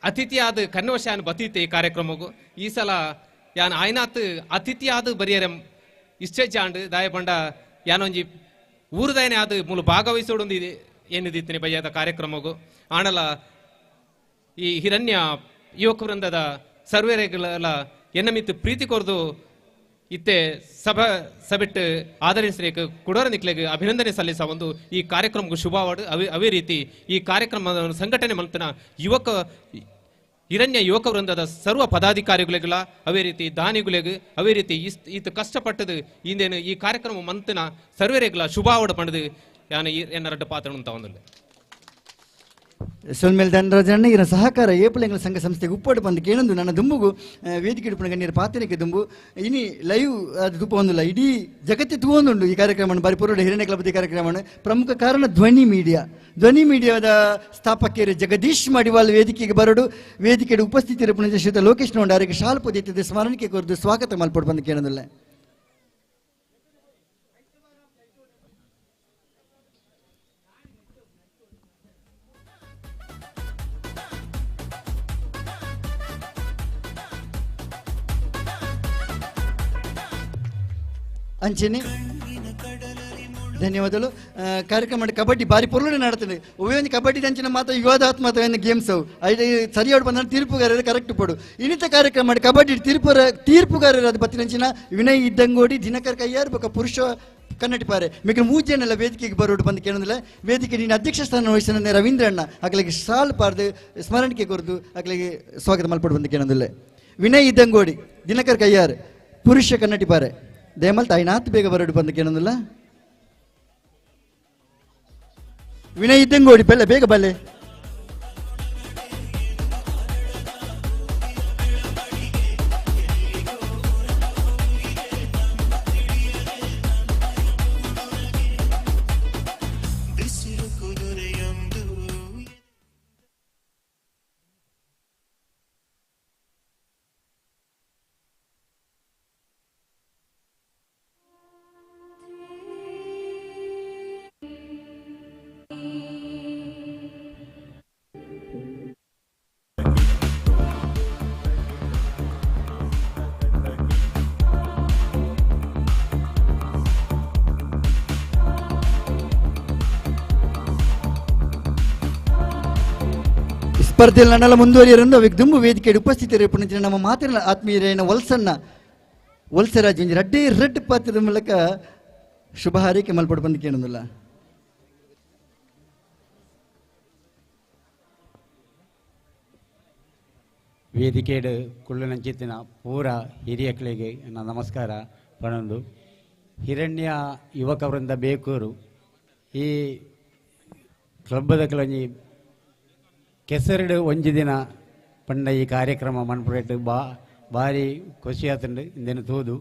ಅತಿಥಿಯಾದ ಕನ್ನವಶಾನ್ ಬತೀತೆ ಈ ಕಾರ್ಯಕ್ರಮಗೂ ಈ ಸಲ ಯಾನ್ ಆಯ್ನಾತ್ ಅತಿಥಿಯಾದ ಬರಿಯರೆ ಇಷ್ಟೇ ಜಾಂಡ್ ದಾಯ ಪಂಡ ಯಾನೊಂಜಿ ಊರದಾಯನೆ ಆದ ಮೂಲ ಭಾಗವಹಿಸೋಡೊಂದು ಏನಿದಿತ್ತನೆ ಬಯ್ಯದ ಕಾರ್ಯಕ್ರಮಗೂ ಆಣಲ ಈ ಹಿರಣ್ಯ ಯುವಕ ವೃಂದದ ಸರ್ವೇರೆಗಳ ಎನ್ನ ಮಿತ್ತು ಪ್ರೀತಿ ಕೊರ್ದು ಇತ್ತೆ ಸಬಿಟ್ಟು ಆಧರಿಸಲಿಕ್ಕೆ ಕುಡೋರ ನಿಕ್ಲೆಗೆ ಅಭಿನಂದನೆ ಸಲ್ಲಿಸ ಒಂದು ಈ ಕಾರ್ಯಕ್ರಮಕ್ಕೂ ಶುಭವಾಡು ಅವೇ ರೀತಿ ಈ ಕಾರ್ಯಕ್ರಮದ ಸಂಘಟನೆ ಮಂತನ ಹಿರಣ್ಯ ಯುವಕ ವೃಂದದ ಸರ್ವ ಪದಾಧಿಕಾರಿಗಳಿಗಳ ಅವೇ ರೀತಿ ದಾನಿಗಳಿಗೆ ಅವೇ ರೀತಿ ಈತ ಕಷ್ಟಪಟ್ಟದು ಇಂದೇನು ಈ ಕಾರ್ಯಕ್ರಮ ಮಂತನ ಸರ್ವೇರೆಗಳ ಶುಭವಾಡು ಪಡೆದು ಯಾನು ಎನ್ನರಡ್ಡ ಪಾತ್ರ ಅಂತ ಒಂದಿಲ್ಲ ಸೊಲ್ಮೇಲ್ ಧನರಾಜಣ್ಣ ಇರ ಸಹಕಾರ ಏಪಳೆಂಗಳ ಸಂಘ ಸಂಸ್ಥೆಗೆ ಉಪ್ಪಟ್ಟು ಬಂದು ಕೇಳೊಂದು ನನ್ನ ದುಂಬುಗು ವೇದಿಕೆ ಇಡುಪುನ ಗಣ್ಯರ ಪಾತ್ರೆಗೆ ದುಂಬು ಇನಿ ಲೈವ್ ಅದು ತುಪ್ಪ ಒಂದಿಲ್ಲ ಇಡೀ ಜಗತ್ತೇ ತೂವೊಂದುಂಡು ಈ ಕಾರ್ಯಕ್ರಮ ಬಾರಿ ಪೂರ್ವ ಹಿರಣ್ಯ ಕ್ಲಬ್ದ ಕಾರ್ಯಕ್ರಮ ಪ್ರಮುಖ ಕಾರಣ ಧ್ವನಿ ಮೀಡಿಯಾದ ಸ್ಥಾಪಕರು ಜಗದೀಶ್ ಮಡಿವಾಲ್ ವೇದಿಕೆಗೆ ಬರಡು ವೇದಿಕೆಯ ಉಪಸ್ಥಿತಿ ಇರುಪುನ ಶ್ರೀಯುತ ಲೋಕೇಶ್ ನೋಂಡಾರಿಗೆ ಶಾಲ್ಪು ದೀತದ ಸ್ಮರಣಕ್ಕೆ ಕೊರದು ಸ್ವಾಗತ ಮಲ್ಪಟ್ಟು ಬಂದು ಕೇಳೋದಿಲ್ಲ. ಅಂಚೆನೆ ಧನ್ಯವಾದಗಳು. ಕಾರ್ಯಕ್ರಮ ಕಬಡ್ಡಿ ಬಾರಿ ಪೊರ್ಲುಡೆ ನಡತದೆ ಒವ್ವೊಂದು ಕಬಡ್ಡಿ ಅಂಚಿನ ಮಾತ್ರ ವಿವಾದಾತ್ಮಕ ಗೇಮ್ಸ್ ಅವು ಐದು ಸರಿಯಾಗಿ ಬಂದ ತೀರ್ಪುಗಾರರು ಕರೆಕ್ಟ್ ಪಡು ಇನ್ನಿತ ಕಾರ್ಯಕ್ರಮ ಕಬಡ್ಡಿ ತೀರ್ಪುಗಾರರು ಅದು ಬತ್ತಿನಂಚಿನ ವಿನಯ್ ಇದ್ದಂಗೋಡಿ ದಿನಕರ್ ಕಯ್ಯಾರ್ ಬೊಕ್ಕ ಪುರುಷ ಕನ್ನಟಿಪಾರೆ ಮಿಕ್ಕ ಮೂಜನೆಲ್ಲ ವೇದಿಕೆಗೆ ಬರೋಡು ಬಂದು ಕೇಳೋದಿಲ್ಲ. ವೇದಿಕೆ ನೀನು ಅಧ್ಯಕ್ಷ ಸ್ಥಾನ ವಹಿಸಿದ ರವೀಂದ್ರ ಅಣ್ಣ ಅಕಲಿಗೆ ಸಾಲ್ ಪಾರ್ದು ಸ್ಮರಣಕ್ಕೆ ಕೊರದು ಅಕಲಿಗೆ ಸ್ವಾಗತ ಮಲ್ಪಡು ಬಂದು ಕೇಳೋದಿಲ್ಲ. ವಿನಯ್ ಇದ್ದಂಗೋಡಿ ದಿನಕರ್ ಕಯ್ಯಾರ್ ಪುರುಷ ಕನ್ನಟಿಪಾರೆ ದಯಮಲ್ ತಾಯಿನಾತ್ ಬೇಗ ಬರೋಡು ಬಂದು ಕೇಳೋದಿಲ್ಲ. ವಿನಯ್ ಇದ್ದಂಗೋಡಿ ಬೆಲ್ಲ ಬೇಗ ಬಲ್ಲೆ ಸ್ಪರ್ಧೆಯಲ್ಲಿ ನನ್ನೆಲ್ಲ ಮುಂದುವರಿಯರಿಂದ ಅವಿಗೆ ದುಂಬು ವೇದಿಕೆಯಲ್ಲಿ ಉಪಸ್ಥಿತರಿರುವಂತೆ ನಮ್ಮ ಮಾತಿನ ಆತ್ಮೀಯರೇನ ವಲ್ಸರಾಜ್ ಒಂದು ರೆಡ್ ಪಾತ್ರದ ಮೂಲಕ ಶುಭ ಹಾರೈಕೆ ಮಲ್ಪಟ್ಟು ಬಂದು ಕೇಳೋದಿಲ್ಲ. ವೇದಿಕೆಡು ಕುಳ್ಳನಂಚಿತ್ತಿನ ಪೂರ ಹಿರಿಯಕ್ಕಳಿಗೆ ನನ್ನ ನಮಸ್ಕಾರ ಪಣಂದು ಹಿರಣ್ಯ ಯುವಕ ವೃಂದ ಬೇಕೂರು ಈ ಕ್ಲಬ್ಬದ ಕೆಲವೊಂದು ಕೆಸರಡು ಒಂಜಿ ದಿನ ಪಂಡ ಈ ಕಾರ್ಯಕ್ರಮ ಮನ್ಪುರೇಟ್ ಭಾರಿ ಖುಷಿ ಆತುಂಡು ಇಂದೇನು ತೂದು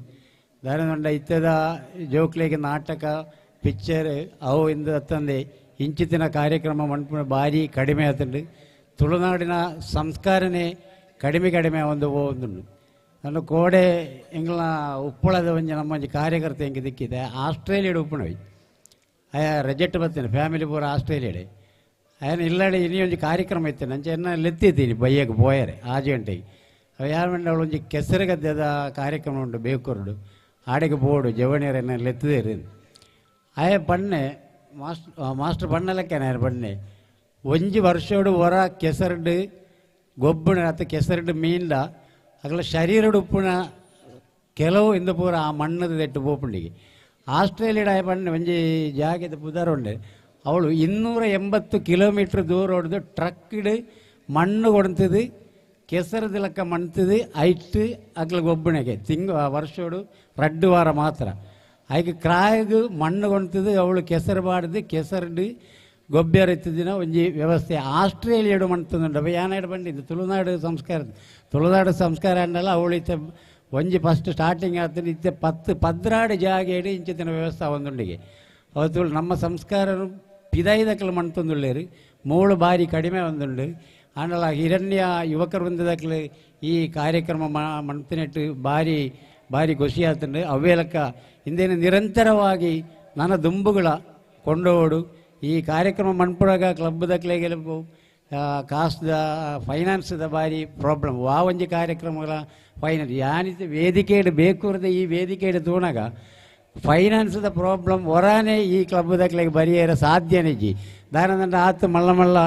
ದಾರಂಡ ಇತ್ತದ ಜೋಕ್ಲೆಗೆ ನಾಟಕ ಪಿಕ್ಚರ್ ಅವು ಇಂದು ಅತ್ತಂದೆ ಇಂಚಿತ್ತಿನ ಕಾರ್ಯಕ್ರಮ ಮನ್ಪು ಭಾರಿ ಕಡಿಮೆ ಆತುಂಡು ತುಳುನಾಡಿನ ಸಂಸ್ಕಾರನೇ ಕಡಿಮೆ ಒಂದು ಹೋಗುದುಂಡು ನನ್ನ ಕೋಡೆ ಎಂಗ್ಲ ಉಪ್ಪಳದ ಒಂಜಿ ನಮ್ಮ ಒಂಜಿ ಕಾರ್ಯಕರ್ತ ಹೆಂಗೆ ದಿಕ್ಕಿದೆ ಆಸ್ಟ್ರೇಲಿಯಾಡ್ ಉಪ್ಪುಣವಿ ಅಯ್ಯ ರೆಜೆಕ್ಟ್ ಬರ್ತೇನೆ ಫ್ಯಾಮಿಲಿ ಪೂರ ಆಸ್ಟ್ರೇಲಿಯಾಡೆ ಅಯ್ಯನ ಇಲ್ಲಾಡೆ ಇನಿ ಒಂಜಿ ಕಾರ್ಯಕ್ರಮ ಇತ್ತೇನೆ ಅಂಚೆ ಎನ್ನ ಲೆತ್ತಿದ್ದೀನಿ ಬಯ್ಯಕ್ಕೆ ಬೋಯರೆ 6 ಗಂಟೆಗೆ ಅವು ಯಾರು ಮಂಡ ಅವಳು ಒಂಜಿ ಕೆಸರು ಗದ್ದೆದ ಕಾರ್ಯಕ್ರಮ ಉಂಟು ಬೇಕೂರುಡು ಆಡೆಗೆ ಬೋಡು ಜವಣಿಯರನ್ನ ಲೆತ್ತದೇರಿ ಅಯ್ಯ ಬಣ್ಣೆ ಮಾಸ್ಟರ್ ಬಣ್ಣಲಕ್ಕೆ ಬಣ್ಣೆ ಒಂಜಿ ವರ್ಷೋಡು ಹೊರ ಕೆಸರುಡು ಗೊಬ್ಬಣ ಅಥವಾ ಕೆಸರುಡು ಮೀನ್ಲ ಅಗಲ ಶರೀರಡು ಉಪ್ಪುನ ಕೆಲವು ಇಂದ ಪೂರ ಆ ಮಣ್ಣದ ದೆಟ್ಟು ಬೋಪುಂಡಿಗೆ ಆಸ್ಟ್ರೇಲಿಯಾಡ ಬಣ್ಣೆ ಒಂಜಿ ಜಾಗದ ಪುದಾರ ಉಂಡೆ ಅವಳು 280 ಕಿಲೋಮೀಟ್ರ್ ದೂರ ಹೊಡೆದು ಟ್ರಕ್ಕಿಡು ಮಣ್ಣು ಕೊಡ್ತದೆ ಕೆಸರದ ಲೆಕ್ಕ ಮಣ್ತದೆ ಐಟ್ ಅಗ್ಲ ಗೊಬ್ಬಣಿಗೆ ವರ್ಷೋಡು 2 ವಾರ ಮಾತ್ರ ಐಗೆ ಕ್ರಾಯಿಗೆ ಮಣ್ಣು ಕೊಡ್ತದೆ ಅವಳು ಕೆಸರು ಬಾಡ್ದು ಕೆಸರು ಗೊಬ್ಬರ ಇತ್ತಿನ ಒಂಜಿ ವ್ಯವಸ್ಥೆ ಆಸ್ಟ್ರೇಲಿಯಾಡು ಮಣ್ತುಂಡು ಯಾನಾಡು ಬಂದಿದ್ದು ತುಳುನಾಡು ಸಂಸ್ಕಾರ ಅನ್ನಲ್ಲ ಅವಳು ಇತ್ತ ಒಂಜಿ ಫಸ್ಟ್ ಸ್ಟಾರ್ಟಿಂಗ್ ಆಗ್ತದೆ ಇತ್ತೆ 10 ಪದ್ರಾಡು ಜಾಗ ಇಡಿ ಇಂಚಿನ ವ್ಯವಸ್ಥೆ ಒಂದುಂಡಿಗೆ ಅವತ್ತು ನಮ್ಮ ಸಂಸ್ಕಾರ ಪಿದಾಯಿದಕ್ಕಲು ಮಣ್ತೊಂದುಳ್ಳೇರು 3 ಬಾರಿ ಕಡಿಮೆ ಒಂದುಂಡು ಆಂಡಲ ಹಿರಣ್ಯ ಯುವಕ ವೃಂದದಕ್ಕಲು ಈ ಕಾರ್ಯಕ್ರಮ ಮಣ್ತಿನೆಟ್ಟು ಭಾರಿ ಖುಷಿ ಆಗ್ತಂಡು ಅವೇ ಲೆಕ್ಕ ಇಂದೇನು ನಿರಂತರವಾಗಿ ನನ್ನ ದುಂಬುಗಳ ಕೊಂಡೋಡು ಈ ಕಾರ್ಯಕ್ರಮ ಮಣ್ಪುಡಾಗ ಕ್ಲಬ್ದಕ್ಲೆ ಗೆಲುಪು ಕಾಸ್ದ ಫೈನಾನ್ಸ್ದ ಭಾರಿ ಪ್ರಾಬ್ಲಮ್ ಒಂಜಿ ಕಾರ್ಯಕ್ರಮಗಳ ಫೈನಾನ್ಸ್ ಯಾನಿತ್ತು ವೇದಿಕೆಡು ಬೇಕೂರದ ಈ ವೇದಿಕೆಡು ತೂಣಾಗ ಫೈನಾನ್ಸ್ದ ಪ್ರಾಬ್ಲಮ್ ಹೊರಾನೇ ಈ ಕ್ಲಬ್ದಕ್ಲೆ ಬರಿಯರ ಸಾಧ್ಯನಿಜಿ ದಾನದಂಡ ಆತು ಮಲ್ಲ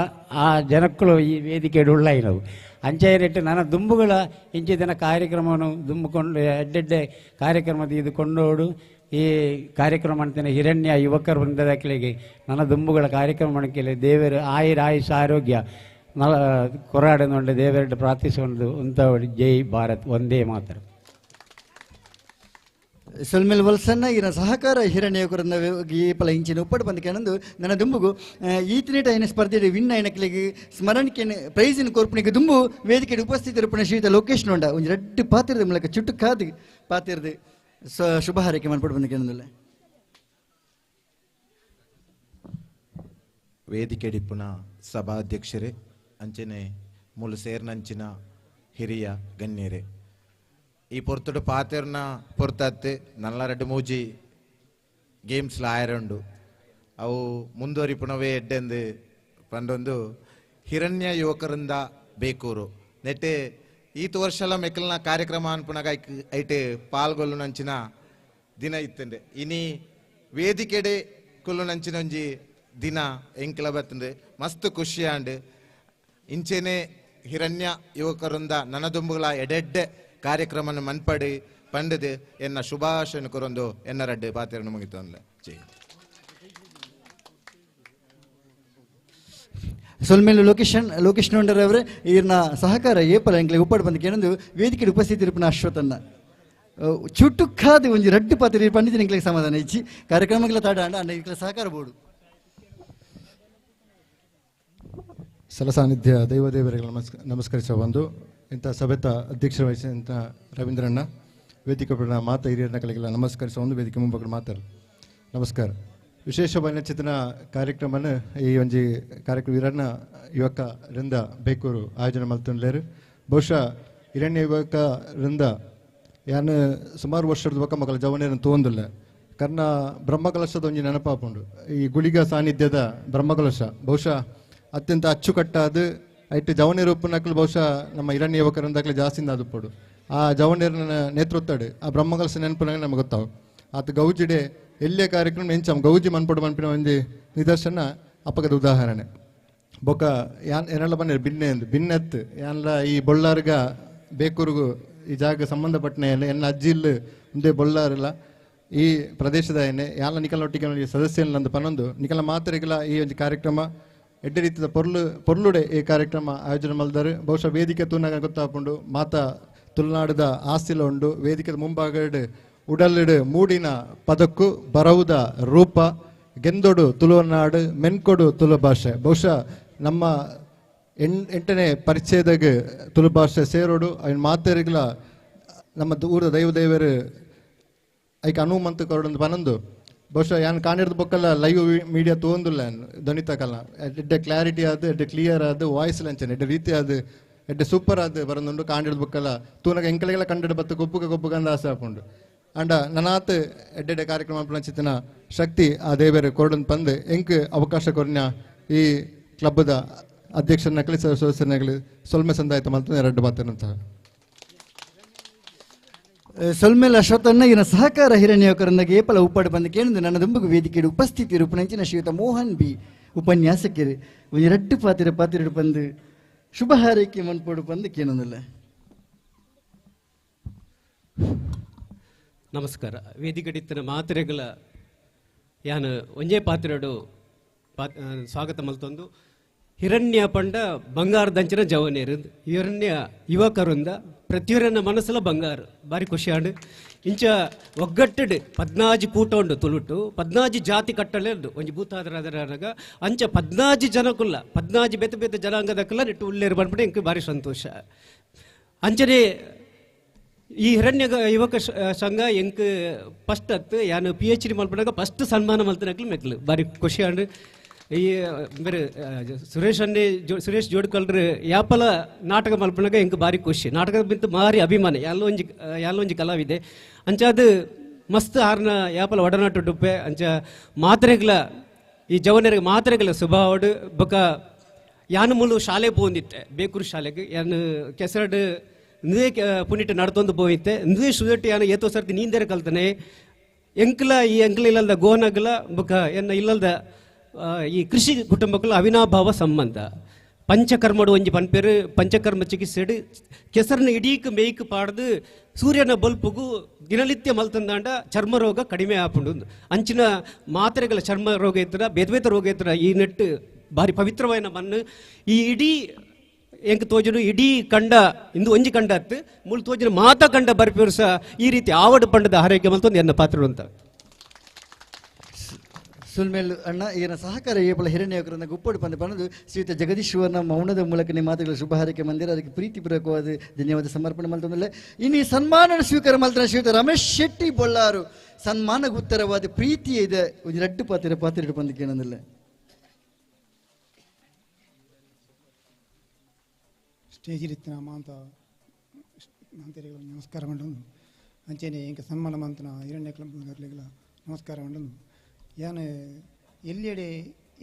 ಆ ಜನಕ್ಕಳು ಈ ವೇದಿಕೆಡು ಉಳ್ಳಾಯಿನವು ಅಂಚೆಟ್ಟು ನನ್ನ ದುಂಬುಗಳ ಇಂಚಿನ ಕಾರ್ಯಕ್ರಮವನ್ನು ದುಂಬುಕೊಂಡು ಎಡ್ಡೆಡ್ಡೆ ಕಾರ್ಯಕ್ರಮದ ಇದು ಕೊಂಡೋಡು ಈ ಕಾರ್ಯಕ್ರಮ ಅಂತೇನೆ ಹಿರಣ್ಯ ಯುವಕರ ವೃಂದದಕ್ಕೆ ನನ್ನ ದುಂಬುಗಳ ಕಾರ್ಯಕ್ರಮ ಮಣಕ್ಕೆ ದೇವರು ಆಯುಷ್ ಆರೋಗ್ಯ ಕೊರಾಡನುಂಡು ದೇವರನ್ನು ಪ್ರಾರ್ಥಿಸಿಕೊಂಡು ಉಂಟು ಜೈ ಭಾರತ್ ಒಂದೇ ಮಾತ್ರ ಸೊಲ್ಮೇಲ್ ವಲ್ಸನ್ನ ಈನ ಸಹಕಾರ ಹಿರಣ್ಯ ಯುವಕರನ್ನ ಈ ಪಲ ಇಂಚಿನ ಉಪ್ಪಡು ಬಂದಕೆನಂದು ನನ್ನ ದುಂಬುಗು ಈತಿನೇಟ ಏನ ಸ್ಪರ್ಧೆಯಲ್ಲಿ ವಿನ್ ಐನಕ್ಲಿಗೆ ಸ್ಮರಣಿಕೆ ಪ್ರೈಸಿನ ಕೋರ್ಪಣಿಗೆ ದುಂಬು ವೇದಿಕೆಗೆ ಉಪಸ್ಥಿತರಿಪಣ ಶ್ರೀಯುತ ಲೋಕೇಶ್ ನೋಂಡ ಒಂದು ರೆಡ್ಡು ಪಾತಿರದ ಮೂಲಕ ಚುಟ್ಟು ಕಾದು ಪಾತಿರದು ಶುಭ ಹಾರೈಕೆ ಮಾಡ್ಬಿಟ್ಟು ಬಂದಕೆನಂದಿಲ್ಲ ವೇದಿಕೆ ಡಿಪ್ಪುನ ಸಭಾಧ್ಯಕ್ಷರೇ ಅಂಚನೆ ಮೂಲ ಸೇರ್ನಂಚಿನ ಹಿರಿಯ ಗಣ್ಯರೇ ಈ ಪೊರ್ತುಡು ಪಾತೆರ್ನ ಪೊರ್ತತ್ತೆ ನಲ್ಲ 2-3 ಗೇಮ್ಸ್ಲ ಆಯರುಂಡು ಅವು ಮುಂದುವರಿಪುಣವೇ ಎಡ್ಡೆಂದು ಪಂಡೊಂದು ಹಿರಣ್ಯ ಯುವಕರಿಂದ ಬೇಕೂರು ನೆಟ್ಟೆ ಈತ ವರ್ಷಲ ಮೆಕ್ಕಲ್ನ ಕಾರ್ಯಕ್ರಮ ಅನ್ಪುಣಗ ಐಟೆ ಪಾಲ್ಗೊಳ್ಳು ನಂಚಿನ ದಿನ ಇತ್ತಂಡೆ ಇನಿ ವೇದಿಕೆಡೆ ಕೊಲ್ಲು ನಂಚಿನ ಒಂಜಿ ದಿನ ಎಂಕ್ಲ ಬತ್ತಂದೆ ಮಸ್ತ್ ಖುಷಿ ಆಂಡ್ ಇಂಚೆನೆ ಹಿರಣ್ಯ ಯುವಕರಿಂದ ನನದುಂಬುಗಳ ಎಡೆಡ್ಡೆ ಕಾರ್ಯಕ್ರಮ ಮನ್ಪಡಿ ಪಂಡದು ಎನ್ನ ಶುಭಾಶಯ ಕೊರೊಂದು ಎನ್ನ ರಡ್ಡೆ ಪಾತ್ರೆಯನ್ನು ಮುಗಿತು ಅಂದ್ಲೆ ಸೊಲ್ಮೇಲು ಲೋಕೇಶ್ ನೋಂಡರ್ ಅವರೇ ಈರ್ನ ಸಹಕಾರ ಏಪಲ ಎಂಕ್ಲೆ ಉಪ್ಪಡು ಬಂದಕ್ಕೆ ಏನೊಂದು ವೇದಿಕೆ ಉಪಸ್ಥಿತಿರುಪನ ಅಶ್ವತನ್ನ ಚುಟ್ಟುಕ್ಕಾದ ಒಂಜಿ ರಡ್ಡು ಪಾತ್ರೆ ಪಂಡಿತ ಎಂಕ್ಲೆ ಸಮಾಧಾನ ಇಚ್ಚಿ ಕಾರ್ಯಕ್ರಮಗಳ ತಾಡ ಅಂಡ ಎಂಕ್ಲೆ ಸಹಕಾರ ಬೋಡು ಸಲಸಾನ್ನಿಧ್ಯ ದೈವದೇವರಿಗೆ ನಮಸ್ಕರಿಸುವ ಒಂದು ಇಂಥ ಸಭೆತ ಅಧ್ಯಕ್ಷರ ವಹಿಸಿದಂಥ ರವೀಂದ್ರಣ್ಣ ವೇದಿಕೆ ಮಾತಾ ಹಿರಿಯರನ್ನ ಕಲೆಗೆಲ್ಲ ನಮಸ್ಕರಿಸುವ ಒಂದು ವೇದಿಕೆ ಮುಂಬಗಳು ಮಾತಾಡು ನಮಸ್ಕಾರ ವಿಶೇಷ ಚಿತ್ರನ ಕಾರ್ಯಕ್ರಮನ ಈ ಒಂಜಿ ಕಾರ್ಯಕ್ರಮ ಹಿರಣ್ಯ ಯುವಕರಿಂದ ಬೇಕೂರು ಆಯೋಜನೆ ಮಾಡ್ತಲೇರು ಬಹುಶಃ ಹಿರಣ್ಯ ಯುವಕರಿಂದ ಯಾನು ಸುಮಾರು ವರ್ಷದ ಬೊಕ್ಕ ಮಕ್ಕಳ ಜವನೇರನ್ನು ತೊಗೊಂದಿಲ್ಲ ಕಾರಣ ಬ್ರಹ್ಮಕಲಶದ ಒಂಜಿ ನೆನಪಾಪುಂಡು ಈ ಗುಳಿಗ ಸಾನ್ನಿಧ್ಯದ ಬ್ರಹ್ಮಕಲಶ ಬಹುಶಃ ಅತ್ಯಂತ ಅಚ್ಚುಕಟ್ಟಾದ ಐಟು ಜವನೇರು ಉಪ್ಪುನಕ್ಕಲು ಬಹುಶಃ ನಮ್ಮ ಹಿರಣ್ಯ ಯುವಕರಿಂದಾಗಲೇ ಜಾಸ್ತಿಯಿಂದ ಅದುಪಡು ಆ ಜವನೇರನ ನೇತೃತ್ವಡು ಆ ಬ್ರಹ್ಮಕಲಶ ನೆನಪುನಾಗ ನಮಗೆ ಗೊತ್ತಾವು ಆತ ಗೌಜಿಡೆ ಎಲ್ಲೇ ಕಾರ್ಯಕ್ರಮ ಎಂಚಮ್ ಗೌಜಿ ಮನ್ಪಡು ಮನ್ಪಿನ ಒಂದು ನಿದರ್ಶನ ಅಪ್ಪಗದ ಉದಾಹರಣೆ ಬೊಕ್ಕ ಏನೆಲ್ಲ ಬಂದಿರು ಭಿನ್ನೆತ್ ಏನೆಲ್ಲ ಈ ಬೊಳ್ಳಾರ್ಗ ಬೇಕೂರಿಗೂ ಈ ಜಾಗ ಸಂಬಂಧಪಟ್ಟನೆ ಎನ್ನ ಅಜ್ಜಿಲ್ ಮುಂದೆ ಬೊಳ್ಳಾರಿಲ್ಲ ಈ ಪ್ರದೇಶದ ಏನೇ ಯಾಲ ನಿಕಲೊಟ್ಟಿಗೆ ಸದಸ್ಯನ ನಂದು ಪನ್ನೊಂದು ನಿಕಲ ಮಾತರಿಗಳ ಈ ಒಂದು ಕಾರ್ಯಕ್ರಮ ಎಡ್ಡೆ ರೀತಿಯ ಪೊರ್ಲುಡೆ ಈ ಕಾರ್ಯಕ್ರಮ ಆಯೋಜನೆ ಮಲ್ದಾರೆ ಬಹುಶಃ ವೇದಿಕೆ ತೂನಾಗ ಗೊತ್ತಾಪುಂಡು ಮಾತಾ ತುಳುನಾಡದ ಆಸ್ತಿಲ ಉಂಡು ವೇದಿಕೆ ಮುಂಭಾಗಡ್ ಉಡಲಿಡು ಮೂಡಿನ ಪದಕ್ಕು ಬರವುದ ರೂಪ ಗೆಂದೊಡು ತುಳುನಾಡು ಮೆನ್ಕೊಡು ತುಳು ಭಾಷೆ ಬಹುಶಃ ನಮ್ಮ ಎಂಟನೇ ಪರಿಚಯದಾಗ ತುಳು ಭಾಷೆ ಸೇರೋಡು ಅವನ ಮಾತೇರಿಗಳ ನಮ್ಮ ಊರದ ದೈವದೇವರು ಐಕೆ ಅನುಮಂತ ಕೊರಡೊಂದು ಪನೊಂದು ಬಹುಶಃ ಯಾನು ಕಾಣಿಡ್ದು ಬೊಕ್ಕಲ್ಲ ಲೈವ್ ಮೀಡಿಯಾ ತೊಗೊಂದಿಲ್ಲ ಧ್ವನಿ ತಕಲ್ಲ ಎಡ್ಡೆ ಕ್ಲಾರಿಟಿ ಆದ ಎಡ್ಡೆ ಕ್ಲಿಯರ್ ಆದ ವಾಯ್ಸ್ ಲಂಚನೆ ಎಡ್ಡೆ ರೀತಿ ಆದ ಎಡ್ಡೆ ಸೂಪರ್ ಆದ ಬರೋದುಂಡು ಕಾಂಡಿಡ್ ಬುಕ್ಕಲ್ಲ ತೂನಗ ಎಂಕಲೆಗೆಲ್ಲ ಕಂಡಿಡ ಬತ್ತು ಗೊಬ್ಬುಗ ಅಂದ ಆಸೆ ಹಾಕೊಂಡು ಅಂಡ ನನಾತ್ ಎಡ್ಡೆಡೆ ಕಾರ್ಯಕ್ರಮ ಪಂಚಿತ್ತಿನ ಶಕ್ತಿ ಆ ದೇವರ ಕೊರಡನ್ ಪಂದು ಎಂಕ್ ಅವಕಾಶ ಕೊರ್ನ ಈ ಕ್ಲಬ್ದ ಅಧ್ಯಕ್ಷರನ್ನ ಸದಸ್ಯರನ್ನ ಸೊಲ್ಮೆ ಸಂದಾಯಿತ ಮಲ್ತು 2 ಮಾತಿನಂತಹ ಸೊಲ್ಮೆಲ್ ಅಶ್ವತ್ಥಣ್ಣ ಇನ ಸಹಕಾರ ಹಿರಣ್ಯಕರನ್ನಾಗಿ ಏಪಲ ಉಪ್ಪಾಡು ಬಂದು ಕೇಳಿದ ನನ್ನ ದುಂಬುಗು ವೇದಿಕೆಡು ಉಪಸ್ಥಿತಿ ರೂಪಣಂಚಿನ ಶ್ರೀಯುತ ಮೋಹನ್ ಬಿ ಉಪನ್ಯಾಸಕರು ಒಂದು 2 ಪಾತಿರ ಬಂದು ಶುಭ ಹಾರೈಕೆ ಮನ್ಪೋಡು ಬಂದು ಕೇಳೋದಿಲ್ಲ. ನಮಸ್ಕಾರ. ವೇದಿಕೆಡಿತ್ತಿನ ಮಾತ್ರೆಗಳ ಯಾನು ಒಂಜೇ ಪಾತ್ರೆಡು ಸ್ವಾಗತ ಮಲ್ತೊಂದು ಹಿರಣ್ಯ ಪಂಡ ಬಂಗಾರದಂಚಿನ ಜವನೇರು ಹಿರಣ್ಯ ಯುವಕರಿಂದ ಪ್ರತಿಯೊರನ್ನ ಮನಸ್ಸಲ ಬಂಗಾರ ಬಾರಿ ಖುಷಿ ಆಂಡು ಇಂಚ ಒಗ್ಗಟ್ಟಡು 14 ಕೂಟ ಉಂಡು ತುಳುಟು 14 ಜಾತಿ ಕಟ್ಟಲೆ ಉಂಡು ಒಂಜಿ ಭೂತಾದರಾಗ ಅಂಚ 14 ಜನಕ್ಕುಲ್ಲ 14 ಬೇತೆ ಬೇತೆ ಜನಾಂಗದಕ್ಕಲ್ಲ ನೆಟ್ಟು ಉಳ್ಳೇರು ಬಂದ್ಬಿಟ್ಟು ಇಂಕ ಭಾರಿ ಸಂತೋಷ. ಅಂಚನೆ ಈ ಹಿರಣ್ಯ ಯುವಕ ಸಂಘ ಎಂಕ್ ಫಸ್ಟ್ ಹತ್ತು ಯಾನು PhD ಮಲ್ಪನಾಗ ಫಸ್ಟ್ ಸನ್ಮಾನ ಮಲ್ತನಕ್ಲು ಮೆಕ್ಲು ಭಾರಿ ಖುಷಿ ಆಂಡು ಈ ಬೇರೆ ಸುರೇಶ್ ಜೋಡ್ಕಲ್ರು ಯಾಪಲ ನಾಟಕ ಮಲ್ಪನಾಗ ಎಂಕ್ ಭಾರಿ ಖುಷಿ. ನಾಟಕದ ಬಿಂತು ಭಾರಿ ಅಭಿಮಾನ ಯಾಲೊಂಜಿ ಕಲಾವಿದೆ ಅಂಚ ಅದು ಮಸ್ತ್ ಆರ್ನ ಯಾಪಲ ಒಡನಾಟ ಡುಪ್ಪೆ ಅಂಚ ಮಾತ್ರೆಗಳ ಈ ಜವನರಿಗೆ ಮಾತ್ರೆಗಳ ಸ್ವಭಾವಡು ಬೊಕ ಯಾನು ಮುಲು ಶಾಲೆ ಪೋಂದಿತ್ತೆ ಬೇಕೂರು ಶಾಲೆಗೆ ಯಾನು ಕೆಸರಡು ಇಂದೇ ಪುನಿಟ್ಟು ನಡ್ತೊಂದು ಪೋಯಿತ್ತೆ ಇಂದೇ ಸುದಟ್ಟು ಯಾನು ಏತೋ ಸರ್ತಿ ನೀಂದರೆ ಕಲ್ತಾನೆ ಎಂಕ್ಲ ಈ ಎಂಕ್ಲ ಇಲ್ಲದ ಗೋನಗ್ಲ ಬೊಕ ಎನ್ನ ಇಲ್ಲದ ಈ ಕೃಷಿ ಕುಟುಂಬಕ್ಕೂ ಅವಿನಾಭಾವ ಸಂಬಂಧ. ಪಂಚಕರ್ಮಡು ಒಂಜಿ ಪನ್ಪೇರು ಪಂಚಕರ್ಮ ಚಿಕಿತ್ಸೆಡು ಕೆಸರನ್ನ ಇಡೀಕ್ ಮೇಯ್ಕ್ ಪಾಡ್ದು ಸೂರ್ಯನ ಬಲ್ಪುಗು ದಿನನಿತ್ಯ ಮಲ್ತಂದಾಂಡ ಚರ್ಮ ರೋಗ ಕಡಿಮೆ ಆಪುಂಡು ಅಂಚಿನ ಮಾತ್ರೆಗಳ ಚರ್ಮ ರೋಗ ಇದ್ರ ಬೇತ ರೋಗ ಇದ್ರ ಈ ನೆಟ್ಟು ಭಾರಿ ಪವಿತ್ರವಾದ ಮಣ್ಣು ಈ ಇಡೀ ಎಂಕ್ ತೋಜನು ಇಡೀ ಕಂಡ ಇಂದು ಒಂಜಿ ಕಂಡ ಹತ್ತು ಮುಳು ತೋಜನ ಮಾತಾ ಕಂಡ ಬರ್ಪೇರು ಸಹ ಈ ರೀತಿ ಆವಡು ಪಂಡದ ಆರೈಕೆ ಮಲ್ತೊಂದು ಎನ್ನ ಪಾತ್ರ ಅಂತ ಸುಲ್ಮೇಲ್ ಅಣ್ಣ ಈಗಿನ ಸಹಕಾರ ಏಪಲ ಹಿರಣ್ಯಕರನ್ನ ಗುಪ್ಪಡು ಬಂದು ಬಂದು ಶ್ರೀಯುತ ಜಗದೀಶ್ವರನ ಮೌನದ ಮೂಲಕ ನಿಮ್ಮ ಮಾತುಗಳ ಶುಭ ಹಾರೈಕೆ ಮಂದಿರ ಅದಕ್ಕೆ ಪ್ರೀತಿಪೂರ್ವಕವಾದ ಧನ್ಯವಾದ ಸಮರ್ಪಣೆ ಮಾಡ್ತಂದಲ್ಲ. ಇನ್ನು ಈ ಸನ್ಮಾನ ಸ್ವೀಕಾರ ಮಾಡ್ತಾರೆ ಶ್ರೀಯುತ ರಮೇಶ್ ಶೆಟ್ಟಿ ಬೊಳ್ಳಾರು ಸನ್ಮಾನಕ್ಕೆ ಉತ್ತರವಾದ ಪ್ರೀತಿ ಇದೆ ಒಂದು 2 ಪಾತ್ರ ಬಂದು ಕೇಳೋದಿಲ್ಲ. ಸ್ಟೇಜಿರಿತ್ತಿನ ಮಾಂತ ಮಾಂತರಿಗಳು ನಮಸ್ಕಾರ ಮಂಡನು ಅಂಚೆನೆ ಇಂಕ ಸನ್ಮಾನ ಮಂತನ ಹಿರಣ್ಯ ಕ್ಲಬ್ ನಮಸ್ಕಾರ ಮಂಡನು ಯಾನು ಎಲ್ಲೆಡೆ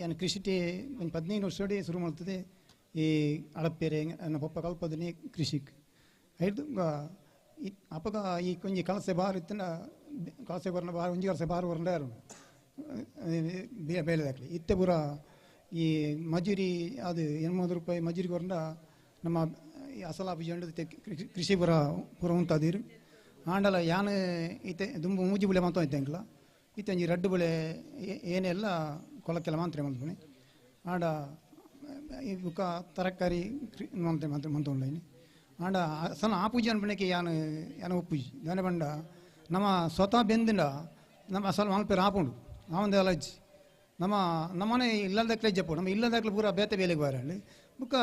ಯಾನು ಕೃಷಿಟೆ ಒಂದು 15 ವರ್ಷಡೆ ಶುರು ಮಾಡ್ತದೆ ಈ ಅಳಪ್ಪೇರೆ ನನ್ನ ಪಪ್ಪ ಕಲ್ಪದನೆ ಕೃಷಿಗೆ ಐದು ಅಪ್ಪಗ ಈ ಕೊಂಚ ಕಲಸೆ ಬಾರು ಇತ್ತನ ಕಲಸೆ ಬರ್ನ ಬಾರು ಒಂಜಿ ವರ್ಷ ಬಾರು ಬರಂಡ ಯಾರು ಬೇಲೆದಾಗಲಿ ಇತ್ತೆ ಪೂರ ಈ ಮಜೂರಿ ಅದು 80 ರೂಪಾಯಿ ಮಜೂರಿ ಬರಂಡ ನಮ್ಮ ಅಸಲಾಪಿ ಜಂಡು ಕೃಷಿ ಪೂರ ಉಂಟಾದಿರು ಆಂಡಲ ಯಾನು ಇತ್ತೆ ದುಂಬು ಮೂಜಿ ಬುಳೆ ಮಾತು ಐತೆ ಅಂಕಲ ಇತ್ತಂಜಿ 2 ಬೆಳೆ ಏನೆಲ್ಲ ಕೊಲಕ್ಕೆಲ್ಲ ಮಾತ್ರ ಮಂತ್ಪಣೆ ಆಡ ಈ ಬುಕ್ಕ ತರಕಾರಿ ಮಂತ್ಕೊಂಡೇನೆ ಆಂಡ ಸಣ್ಣ ಆ ಪೂಜೆ ಅನ್ಪಣೆಗೆ ಯಾನು ಒಪ್ಪುಜಿ ದಾನೆ ಬಂಡ ನಮ್ಮ ಸ್ವತಃ ಬೆಂದಿಂಡ ನಮ್ಮ ಅಸಲು ಮಲ್ಪೇರು ಆಪುಂಡು ನಾವೊಂದು ಅಲಜ್ಜಿ ನಮ್ಮನೆ ಇಲ್ಲದಕ್ಕೆ ಜಪ್ಪು ನಮ್ಮ ಇಲ್ಲದಕ್ಕೆ ಪೂರ ಬೇತೆ ಬೇಲೆಗೆ ಬಾರಲ್ಲಿ ಬುಕ್ಕ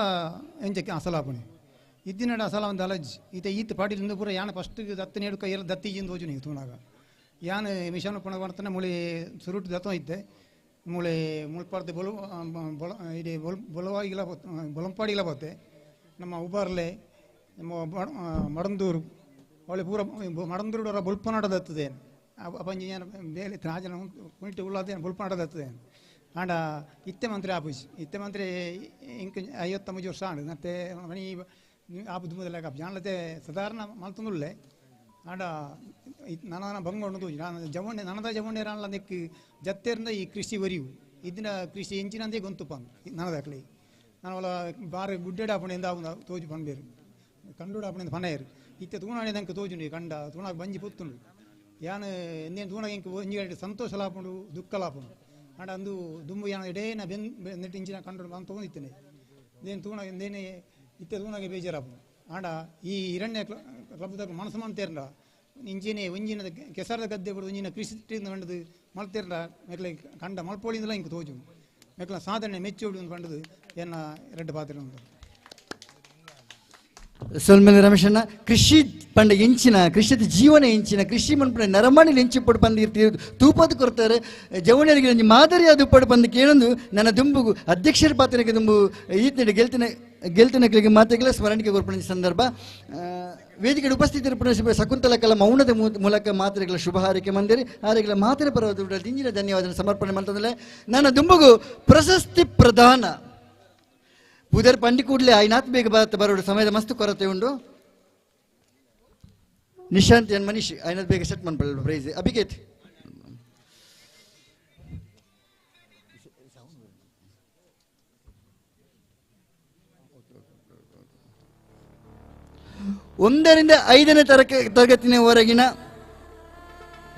ಎಂಜಕ್ಕೆ ಅಸಲು ಆಪಣೆ ಇದ್ದಿನ ಅಸಲ ಒಂದು ಅಲಜ್ಜಿ ಈತ ಪಾಟಿಲಿಂದ ಪೂರ ಯಾನ ಫಸ್ಟ್ ದತ್ತನೇ ಹಿಡ್ಕ ಎಲ್ಲ ದತ್ತಿಜಿಂದ ಹೋಜು ನೀವು ತೂಣಾಗ ಯಾನು ಮಿಷನ್ ಪುಣ ಬರ್ತಾನೆ ಮುಳಿ ಸುರುಟ್ಟು ದತ್ತ ಐತೆ ಮುಳ್ಪಾಡ್ದೆ ಇಡೀ ಬೊಲವಾಗಿಲ್ಲ ಬೊಲಂಪಾಡಿಲ್ಲ ಬತ್ತೆ ನಮ್ಮ ಉಬಾರ್ಲೆ ನಮ್ಮ ಮಡಂದೂರು ಅವಳೆ ಪೂರ ಮಡಂದೂರು ಬುಲ್ಪನಾಡದತ್ತದೆ ಅಪಂಜಿ ಬೇಲೆ ರಾಜನ ಕುಣಿಟ್ಟು ಉಳ್ಳಾದ ಬುಲ್ಪನಾಡದತ್ತದೆ ಆಂಡ ಇತ್ತೆ ಮಂತ್ರಿ ಆಪುಜಿ ಇತ್ತೆ ಮಂತ್ರಿ ಇಂಕ 55 ವರ್ಷ ಆಂಡು ಮತ್ತೆ ಮನಿ ಆಪು ದುಮ್ಮದಲ್ಲ ಜಾಣತೆ ಸಾಧಾರಣ ಮಲ್ತುಂದುಳ್ಳೆ ಆಂಡ ನನ್ನ ಬಂಗೊಂಡು ಜವಣ್ಣೆ ನನದ ಜವಣ್ಣೆ ರಾಣ್ಲ ನೆಕ್ ಜತ್ತೇರಿಂದ ಈ ಕೃಷಿ ವರಿವು ಇದನ್ನ ಕೃಷಿ ಎಂಚಿನಂದೇ ಗೊಂತುಪ್ಪ ನನದಾಕ್ಲಿ ನಾನು ಅವಳ ಬಾರಿ ಗುಡ್ಡೆಡಾಪಣೆಯಿಂದ ಅವನ ತೋಜು ಪಂಬೇರು ಕಂಡುಡಾಪಣೆಯಿಂದ ಪನೆಯರು ಇತ್ತೆ ತೂನಾಣಿದಂಕ ತೋಜುಂಡು ಕಂಡ ತೂಣಾಗ ಬಂಜಿ ಪುತ್ತುಂಡು ಯಾನು ಎಂದೇನು ತೂಣಾಗ ಇಂಕ ಒಂಜಿ ಸಂತೋಷ ಲಾಪುಂಡು ದುಃಖ ಲಾಪುಂಡು ಆಂಡ ಅಂದು ದುಂಬು ಯಾನ ಎಡೇನ ನೆಟ್ಟು ಇಂಚಿನ ಕಂಡು ನಾನು ತೊಗೊಂಡಿದ್ದೇನೆ ಇದೇನು ತೂಣಾಗ ಎಂದೇನೆ ಇತ್ತೆ ತೂಣಾಗೆ ಬೇಜಾರಾಪು ಆಂಡ ಈ ಹಿರಣ್ಯ ಕ್ಲಬ್ದಾಗ ಮನಸ್ಸು ಮಾಡ್ತೇರಂಡ ಇಂಜಿನ ಒಂಜಿನ ಕೆಸರದ ಗದ್ದೆ ಬಿಡು ಒಂಜಿನ ಕೃಷಿ ಕಂಡದು ಮಲ್ತೇರಂಡ ಮೆಕ್ಲೆ ಕಂಡ ಮಲ್ಪೋಳಿಂದಲ ಇಂಕ ತೋಜು ಮೆಕ್ಲ ಸಾಧನೆ ಮೆಚ್ಚೋಡು ಕಂಡದು ಏನ 2 ಪಾತ್ರ ಉಂಟು. ಸೊಲ್ಮೇಲೆ ರಮೇಶಣ್ಣ ಕೃಷಿ ಪಂಡ ಎಂಚಿನ ಕೃಷಿ ಜೀವನ ಎಂಚಿನ ಕೃಷಿ ಮನ್ಪಡ ನರಮಣಿಲಿ ಎಂಚಿ ಪಡು ಬಂದಿರ್ತೀವಿ ತೂಪದು ಕೊಡ್ತಾರೆ ಜವಣಿಯರಿಗೆ ಮಾದರಿ ಅದು ಪಡು ಬಂದು ಕೇಳೊಂದು ನನ್ನ ದುಂಬುಗು ಅಧ್ಯಕ್ಷರ ಪಾತ್ರಕ್ಕೆ ದುಂಬು ಈತನ ಗೆಲ್ತಿನ ಗೆಲ್ತಿನಗಳಿಗೆ ಮಾತೆಗಳ ಸ್ಮರಣಿಕೆ ಗೋರ್ಪಣೆ ಸಂದರ್ಭ ವೇದಿಕೆಗೆ ಉಪಸ್ಥಿತರಿರುವ ಶಕುಂತಲ ಕಲ ಮೌನದ ಮೂಲಕ ಮಾತ್ರೆಗಳ ಶುಭ ಹಾರೈಕೆ ಮಂದಿರಿ ಹಾರೈಕೆಗಳ ಮಾತ್ರೆ ಪರವಾದ ದಿಂಜಿನ ಧನ್ಯವಾದ ಸಮರ್ಪಣೆ ಮಾಡ್ತಂದ್ರೆ ನನ್ನ ದುಂಬುಗು ಪ್ರಶಸ್ತಿ ಪ್ರದಾನ ಪೂದರ್ ಪಂಡಿ ಕೂಡಲೇ ಐನಾತ್ ಬೇಗ ಬರೋಡು ಸಮಯದ ಮಸ್ತು ಕೊರತೆ ಉಂಡು ನಿಶಾಂತ್ ಎನ್ ಮನೀಶ್ ಐನಾತ್ ಬೇಗ ಸೆಟ್ ಮಾಡ್ಕೊಳ್ಳಿ ಪ್ರೈಸ್ ಅಭಿಗೇತ್ ಒಂದರಿಂದ 5ನೇ ತರಗತಿಯವರೆಗಿನ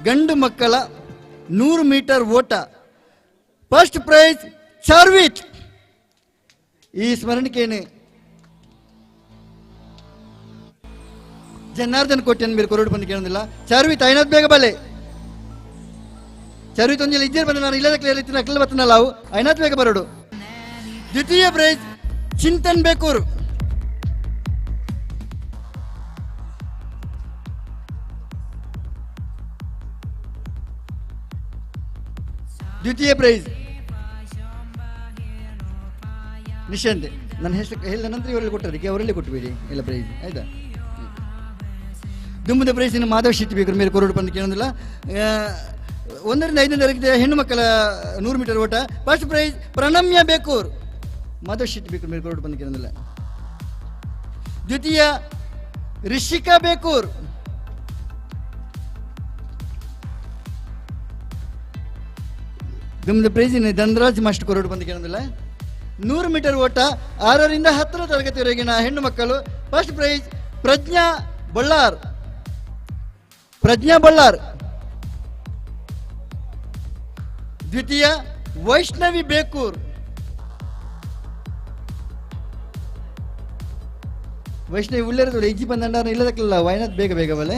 ಗಂಡು ಮಕ್ಕಳ 100 ಮೀಟರ್ ಓಟ ಫಸ್ಟ್ ಪ್ರೈಸ್ ಚಾರ್ವಿತ್. ಈ ಸ್ಮರಣಿಕೆಯನ್ನು ಜನಾರ್ದನ್ ಕೋಟೆಯನ್ನು ಬೇರೆ ಕೊರಡು ಬಂದು ಕೇಳೋದಿಲ್ಲ. ಚಾರ್ವಿತ್ ಐನಾದ್ ಬೇಗ ಬಲೆ ಚಾರ್ವಿತ್ ಒಂದಿಲ್ಲ ಇದ್ದೇ ಬಂದು ನಾನು ಇಲ್ಲದ ಕ್ಲಿಯರ್ ಇತ್ತು ಅಕ್ಲ ಬತ್ತನಲ್ಲ ಅವು ಐನಾದ್ ಬೇಗ ಬರೋಡು. ದ್ವಿತೀಯ ಪ್ರೈಸ್ ಚಿಂತನ್ ಬೇಕೂರು. ದ್ವಿತೀಯ ಪ್ರೈಸ್ ನಿಶಾಂತ್. ನನ್ನ ಹೆಸರು ಹೇಳಿದ ನಂತರ ಇವರಲ್ಲಿ ಕೊಟ್ಟದಕ್ಕೆ ಅವರಲ್ಲಿ ಕೊಟ್ಟಬೇಡಿ ಎಲ್ಲ ಪ್ರೈಸ್ ಆಯ್ತಾ. ದುಂಬದ ಪ್ರೈಸಿನ ಮಾಧವ್ ಶೆಟ್ಟಿ ಬೇಕರು ಮೇಲೆ ಕೊರಡು ಬಂದು ಕೇಳೋದಿಲ್ಲ. 1ರಿಂದ 5ನೇ ತರಗತಿಯ ಹೆಣ್ಣು ಮಕ್ಕಳ 100 ಮೀಟರ್ ಓಟ ಫಸ್ಟ್ ಪ್ರೈಸ್ ಪ್ರಣಮ್ಯ ಬೇಕೂರ್. ಮಾಧವ್ ಶೆಟ್ಟಿ ಬೇಕರು ಮೇಲೆ ಕೊರಡು ಬಂದು ಕೇಳೋದಿಲ್ಲ. ದ್ವಿತೀಯ ರಿಷಿಕಾ ಬೇಕೂರ್. ದುಂಬದ ಪ್ರೈಸಿನ ಧನರಾಜ್ ಮಾಸ್ಟರ್ ಕೊರಡು ಬಂದು ಕೇಳೋದಿಲ್ಲ. 100 ಮೀಟರ್ ಓಟ 6ರಿಂದ 10ನೇ ತರಗತಿವರೆಗಿನ ಹೆಣ್ಣು ಮಕ್ಕಳು ಫಸ್ಟ್ ಪ್ರೈಸ್ ಪ್ರಜ್ಞಾ ಬಳ್ಳಾರ್. ದ್ವಿತೀಯ ವೈಷ್ಣವಿ ಬೇಕೂರ್. ವೈಷ್ಣವಿ ಉಳ್ಳೇರದೋಡು ಇಜ್ಜಿ ಬಂದಂಡ ಇಲ್ಲದಕ್ಕಿಲ್ಲ ವೈನಾಥ್ ಬೇಗ ಬೇಗ ಬಲೆ.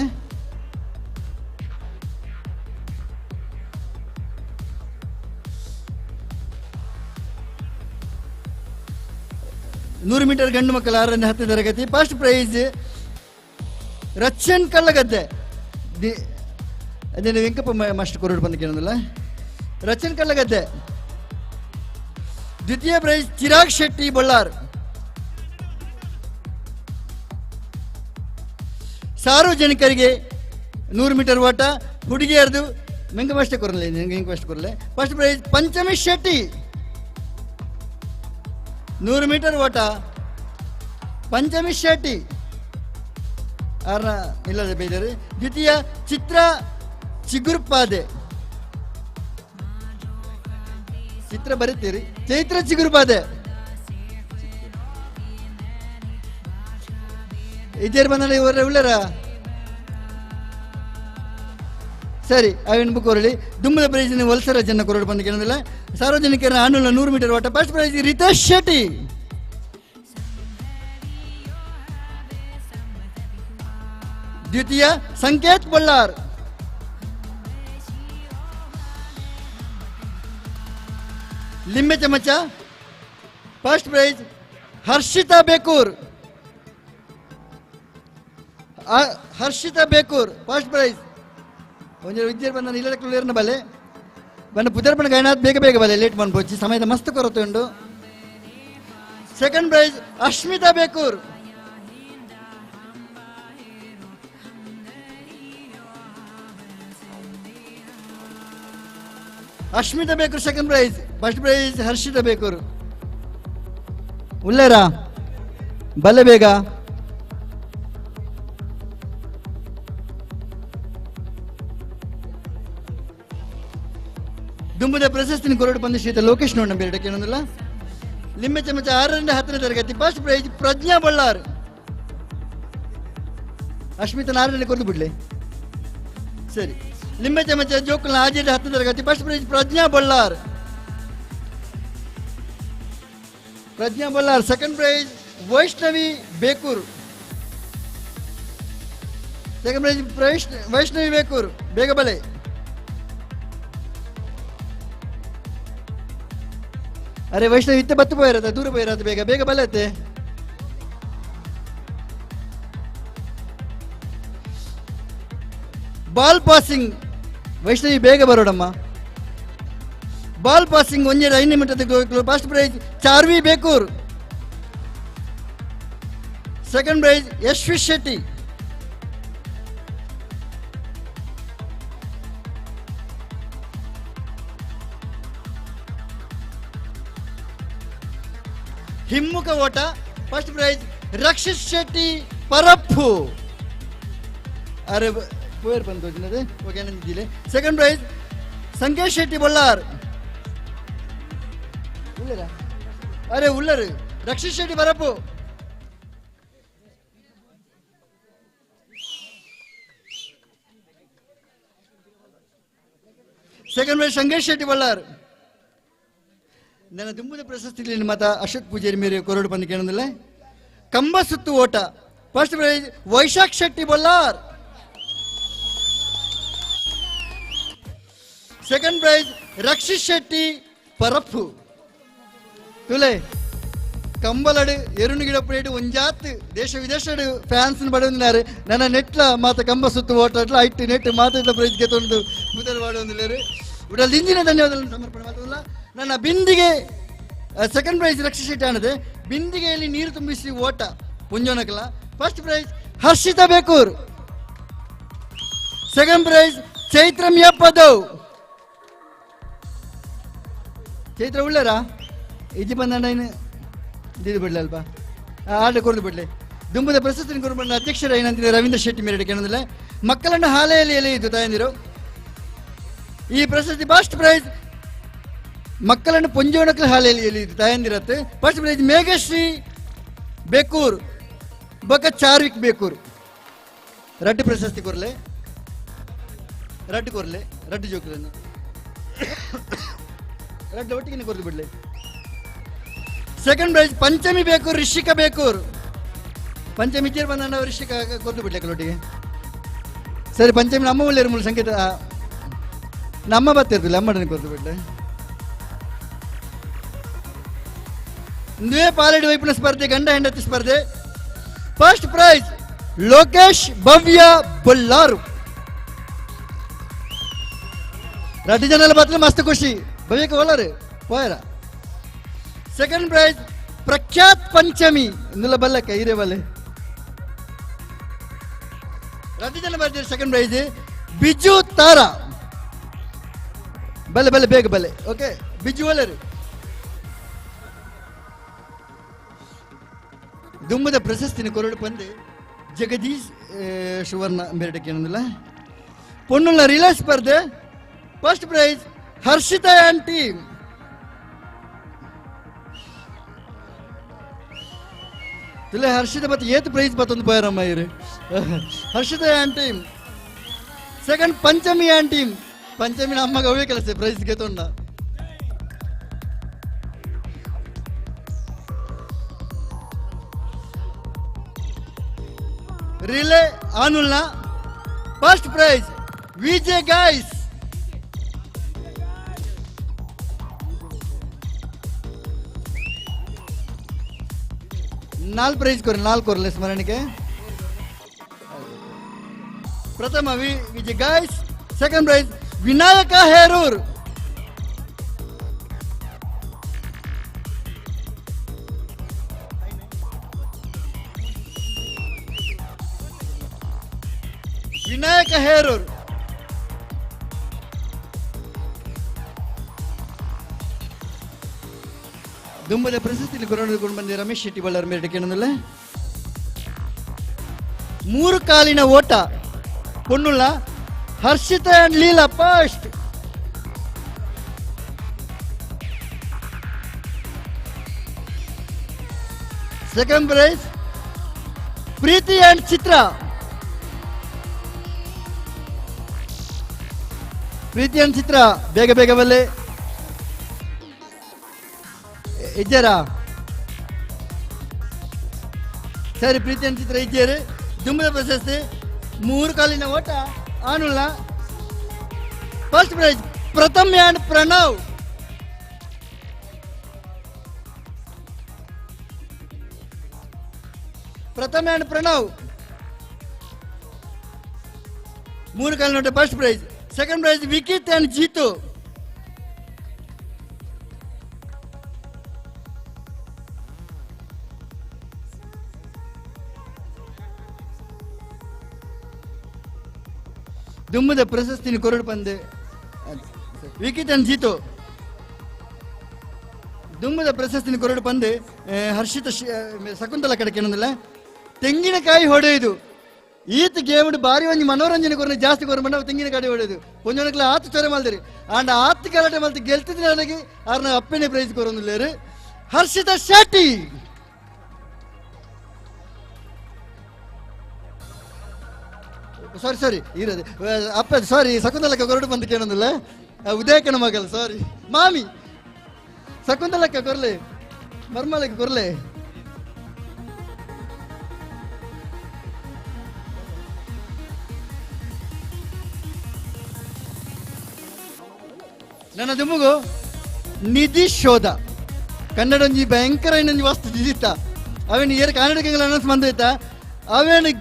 ನೂರು ಮೀಟರ್ ಗಂಡು ಮಕ್ಕಳ 6ರಿಂದ 10ನೇ ತರಗತಿ ಫಸ್ಟ್ ಪ್ರೈಸ್ ರಚನ್ ಕಳ್ಳಗದ್ದೆ. ಅದೇನು ವೆಂಕಪ್ಪ ಮಾಸ್ಟರ್ ಕೊರಡು ಬಂದು ಕೇಳೋದಿಲ್ಲ. ರಚನ್ ಕಳ್ಳಗದ್ದೆ. ದ್ವಿತೀಯ ಪ್ರೈಸ್ ಚಿರಾಗ್ ಶೆಟ್ಟಿ ಬಳ್ಳಾರ್. ಸಾರ್ವಜನಿಕರಿಗೆ 100 ಮೀಟರ್ ಓಟ ಹುಡುಗಿಯರದು ಮೆಂಗ ಮಾಸ್ಟರ್ ಕೊರಲೆ first prize Panchami Shetty. 100 metre ಓಟ ಪಂಚಮಿ ಶೆಟ್ಟಿ ಇಲ್ಲದೆ ಬೇರೆ. ದ್ವಿತೀಯ ಚಿತ್ರ ಚಿಗುರುಪಾದೆ. ಚಿತ್ರ ಬರೀತೀರಿ ಚೈತ್ರ ಚಿಗುರುಪಾದೆ. ಇದೇರು ಬಂದ ಇವರ ಉಳ್ಳರ ಸರಿ ಅವಿನ ಬುಕ್ ಹೊರಳಿ. ದುಂಬದ ಪ್ರೈಸಿನ ವಲ್ಸರಾಜನ್ನ ಕೊರಡು ಬಂದು ಕೇಳೋದಿಲ್ಲ. ಸಾರ್ವಜನಿಕರ 100 ಮೀಟರ್ ಓಟ ಫಸ್ಟ್ ಪ್ರೈಸ್ ರಿತೇಶ್ ಶೆಟ್ಟಿ. ದ್ವಿತೀಯ ಸಂಕೇತ್ ಬಳ್ಳಾರ್. ಲಿಂಬೆ ಚಮಚ first prize Harshita Bekur. First prize ಒಂದು ವಿದ್ಯಾರ್ಥಿ ಬಂದ ಇಲ್ಲದಕ್ಕೆ ಬಲೆ ಬಂದು ಪುದರ್ಪಣ ಗಾಯನಾಥ್ ಬೇಗ ಬೇಗ ಬಲೆ ಲೇಟ್ ಮಾಡ್ಬೋಚಿ ಸಮಯದ ಮಸ್ತ್ ಕೊರತೆ ಉಂಡು. Second prize Ashmita Bekur. Ashmita Bekur second prize. First prize Harshita Bekur. ಉಳ್ಳೇರ ಬಲೆ ಬೇಗ. ದುಂಬದ ಪ್ರಶಸ್ತಿನ ಕೊರಡು ಬಂದ ಶ್ರೀತ ಲೋಕೇಶ್ ನೋಡ ಬೇರೆ ಕೇಳೋದಿಲ್ಲ. ಲಿಂಬೆ ಚಮಚ 6ರಿಂದ 10ನೇ ತರಗತಿ ಫಸ್ಟ್ ಪ್ರೈಸ್ ಪ್ರಜ್ಞಾ ಬಳ್ಳಾರ್. ಅಶ್ಮಿತಾ 6ರಲ್ಲಿ ಕೊರದು ಬಿಡ್ಲಿ ಸರಿ. ಲಿಂಬೆ ಚಮಚ ಜೋಕಲ್ನ 6ರಿಂದ 10ನೇ ತರಗತಿ first prize Pragna Ballar. Second prize Vaishnavi Bekur. Second prize Vaishnavi Bekur ಬೇಗ ಬಲೆ. ಅರೆ ವೈಷ್ಣವಿ ಇತ್ತೆ ಬತ್ತು ಪೋಯಿರತ್ತೆ ದೂರ ಪೋಯಿರತ್ತೆ ಬೇಗ ಬೇಗ ಬಲತ್ತೆ. ಬಾಲ್ ಪಾಸಿಂಗ್ ವೈಷ್ಣವಿ ಬೇಗ ಬರೋಡಮ್ಮ. ಬಾಲ್ ಪಾಸಿಂಗ್ 1 5 ನಿಮಿಷದ first prize Charvi Bekur. Second prize Yashvi Shetty. ಹಿಮ್ಮುಖ ಓಟ ಫಸ್ಟ್ ಪ್ರೈಸ್ ರಕ್ಷಿತ್ ಶೆಟ್ಟಿ ಪರಪ್ಪು. ಅರೆ ಪೋಯರ್ ಬಂತು ಓಕೆ ನಂದಿದ್ದಿಲ್ಲ. Second prize Sankesh Shetty Bollar. ಅರೆ ಉಳ್ಳರ್ ರಕ್ಷಿತ್ ಶೆಟ್ಟಿ ಪರಪ್ಪು. Second prize Sankesh Shetty Bollar. ನನ್ನ ದುಂಬುದ ಪ್ರಶಸ್ತಿ ಮತ ಅಶೋಕ್ ಪೂಜಾರಿ ಮೇರೆ ಕೊರಡು ಬಂದು ಕೇಳೋದಿಲ್ಲ. ಕಂಬ ಸುತ್ತು ಓಟ first prize Vaishakh Shetty Bollar. Second prize Rakshith Shetty Parappu. ತುಲೆ ಕಂಬಲಡು ಎರುಣು ಗಿಡ ಪ್ಲೇಟ್ ಒಂಜಾತ್ ದೇಶ ವಿದೇಶಡು ಫ್ಯಾನ್ಸ್ ಬಡೋದಿದ್ದಾರೆ. ನನ್ನ ನೆಟ್ಲ ಮಾತ ಕಂಬ ಸುತ್ತು ಓಟ ಐಟ್ ನೆಟ್ ಮಾತಾಡ ಪ್ರೈಸ್ ಗೆತ್ತೊಂದು ಮುದಲು ಮಾಡುವುದಿಲ್ಲ. ಉಡಲ್ ಇಂದಿನ ಧನ್ಯವಾದಗಳನ್ನು ಸಮರ್ಪಣೆ ಮಾಡುವುದಿಲ್ಲ. ನನ್ನ ಬಿಂದಿಗೆ ಸೆಕೆಂಡ್ ಪ್ರೈಸ್ ರಕ್ಷಿತ್ ಶೆಟ್ಟಿ ಆನದೆ. ಬಿಂದಿಗೆಯಲ್ಲಿ ನೀರು ತುಂಬಿಸಿ ಓಟ ಪುಂಜೋನಕಲ. First prize Harshita Bekur. Second prize Chaithra Yappadav. Chaithra ಉಳ್ಳರ ಇಜ್ಜಿ ಬಂದ ಇದು ಬಿಡ್ಲಿ ಅಲ್ಪ ಆಟ ಕೊರದು ಬಿಡ್ಲಿ. ದುಂಬದ ಪ್ರಶಸ್ತಿ ಕೊರಡು ಬಂದ ಅಧ್ಯಕ್ಷರ ಏನಂತಿದೆ ರವೀಂದ್ರ ಶೆಟ್ಟಿ ಮೇರೆಡೆ ಕೇಳೋದಿಲ್ಲ. ಮಕ್ಕಳನ್ನು ಹಾಲೆಯಲ್ಲಿ ಎಲೆ ಇದ್ದು ತಾಯಂದಿರು. ಈ ಪ್ರಶಸ್ತಿ ಫಸ್ಟ್ ಪ್ರೈಸ್ ಮಕ್ಕಳನ್ನು ಪುಂಜೋಣಕಲ ಹಾಲೆಯಲ್ಲಿ ಎಲೆ ಇದ್ದು ತಾಯಂದಿರತ್ತೆ. ಫಸ್ಟ್ ಪ್ರೈಸ್ ಮೇಘಶ್ರೀ ಬೇಕೂರ್ ಬಕ ಚಾರ್ವಿಕ್ ಬೇಕೂರ್. ರಡ್ಡು ಪ್ರಶಸ್ತಿ ಕೊರ್ಲೆ ರಡ್ಡು ಜೋಕುಲನ್ನು ರಡ್ಡು ಒಟ್ಟಿಗೆ ಕೊರದು ಬಿಡ್ಲಿ. Second prize Panchami Bekur Rishika Bekur. Panchami chair ಬಂದ ರಿಷಿಕಾ ಕೊರದು ಬಿಡ್ಲಿ ಒಟ್ಟಿಗೆ. ಸರಿ ಪಂಚಮಿ ನಮ್ಮ ಒಳ್ಳೆಯ ಮೂಲ ಸಂಕೇತ ನಮ್ಮ ಬರ್ತಿರ್ತಿಲ್ಲ ಅಮ್ಮಡನೆ ಕೊರದು ಬಿಡ್ಲೆ. ನ್ಯೂ ಪಾಲೆಡ್ ವೈಪುನ ಸ್ಪರ್ಧೆ ಗಂಡ ಹೆಂಡತಿ ಸ್ಪರ್ಧೆ ಫಸ್ಟ್ ಪ್ರೈಸ್ ಲೋಕೇಶ್ ಭವ್ಯ ಬೊಲ್ಲಾರು. ರಡ್ಡು ಜನ ಬತ್ತಲು ಮಸ್ತ್ ಖುಷಿ ಭವ್ಯಕ್ಕೆ ಒಳ್ಳರು ಪೋಯರ. ಸೆಕೆಂಡ್ ಪ್ರೈಸ್ ಪ್ರಖ್ಯಾತ್ ಪಂಚಮಿ ಇಂದುಲ ಬಲ್ಲಕ್ಕ ಹಿರೇ ಬಲ್ಲೆ. ರಡ್ಡು ಜನ ಬರ್ತೀರಿ. ಸೆಕೆಂಡ್ ಪ್ರೈಸ್ ಬಿಜು ತಾರಾ ಬಲ್ಲೆ ಬಲ್ಲೆ ಬೇಗ ಬಲ್ಲೆ ಓಕೆ ಬಿಜು ಒಳ್ಳರು. ದುಂಬದ ಪ್ರಶಸ್ತಿನ ಕೊರಡು ಪಂದೆ ಜಗದೀಶ್ ಸುವರ್ಣ ಬೇರೆ ಕೇಳೋದಿಲ್ಲ. ಪೊನ್ನುಲ ರಿಲೇ ಸ್ಪರ್ಧೆ ಫಸ್ಟ್ ಪ್ರೈಸ್ ಹರ್ಷಿತಾ ಆಂಟಿ. ತುಲೆ ಹರ್ಷಿತಾ ಮತ್ತೆ ಏತ್ ಪ್ರೈಸ್ ಬತ್ತೊಂದು ಪೋಯರಮ್ಮ ಇರು Harshita aunty. Second Panchami aunty. ಪಂಚಮಿನ ಅಮ್ಮಗ ಅವೇ ಕೆಲಸ ಪ್ರೈಸ್ ಗೆತ್ತೊಂಡ. ರಿಲೇ ಆನುಲ್ನ ಫಸ್ಟ್ ಪ್ರೈಸ್ ವಿಜೆ ಗೈಸ್. ನಾಲ್ಕು ಪ್ರೈಸ್ ಕೊರಲೆ ಸ್ಮರಣೆಗೆ. ಪ್ರಥಮ Vijay guys. Second prize Vinayaka Herur. Vinayaka Herur. ದುಂಬದ ಪ್ರಶಸ್ತಿ ಕೊರಡು ಬಂದ ರಮೇಶ್ ಶೆಟ್ಟಿ ಬಳ್ಳಾರ್ ಮೇರೆ ಕೇಳೋದಿಲ್ಲ. 3 ಕಾಲಿನ ಓಟ ಪೊನ್ನುಳ್ಳ Harshita and Leela first. Second prize Preethi and Chitra. Preethi and Chitra ಬೇಗ ಬೇಗ ಬಲ್ಲೆ ಇದ್ದಾರಾ? ಸರಿ ಪ್ರೀತಿ ಅಂಡ್ ಚಿತ್ರ ಇದ್ದಾರೆ. ದುಂಬದ ಪ್ರಶಸ್ತಿ 3 ಕಾಲಿನ ಓಟ ಆನುಲ್ಲ. First prize Pratham and Pranav. Pratham and Pranav 3 ಕಾಲಿನ ಓಟ first prize. Second prize Vikith and Jeethu. ದುಮ್ಮದ ಪ್ರಶಸ್ತಿನ ಕೊರಡು ಪಂದೆ ವಿಕಿತನ್ ಜೀತು ದುಮ್ಮದ ಪ್ರಶಸ್ತಿನ ಕೊರಡು ಪಂದೆ ಹರ್ಷಿತ ಶಕುಂತಲ ಕಡೆಗೆ ಏನಂದಿಲ್ಲ ತೆಂಗಿನಕಾಯಿ ಹೊಡೆಯುದು ಈತ ಗೇಮಡು ಬಾರಿ ಒಂದು ಮನೋರಂಜನೆ ಕೊರ ಜಾಸ್ತಿ ಕೊರ ತೆಂಗಿನಕಾಯಿ ಹೊಡೆಯುದು ಕೊಂಚ ಆತು ಚೊರೆ ಮಲ್ದಿರಿ ಆಂಡ ಆತು ಕಲಾಟೆ ಮಲ್ತಿ ಗೆಲ್ತಿದ್ರೆ ನನಗೆ ಅವ್ರನ್ನ ಅಪ್ಪನೇ ಪ್ರೈಸ್ ಕೊರೊಂದಿಲ್ಲೇರು ಹರ್ಷಿತ ಶೆಟ್ಟಿ ಸಾರಿ ಇರೋದು ಅಪ್ಪ ಸಾರಿ ಶಕುಂತಲಕ್ಕ ಕೊರಡು ಬಂದು ಕೇಳೋದಿಲ್ಲ ಉದಯಕನ ಮಗಲ್ ಸಾರಿ ಮಾಮಿ ಶಕುಂತಲಕ್ಕ ಕೊರ್ಲೆ ಮರ್ಮಲಕ್ಕೆ ಕೊರ್ಲೆ ನನ್ನ ದುಮ್ಮಗು ನಿಧಿ ಶೋಧ ಕನ್ನಡ ಒಂಜಿ ಭಯಂಕರ ಇನ್ನೊಂದು ವಸ್ತು ದಿದಿತ್ತ ಅವೇನು ಏರ್ ಕನ್ನಡಕ್ಕೆ ಅನೌನ್ಸ್ ಬಂದೈತ ಅವೇನು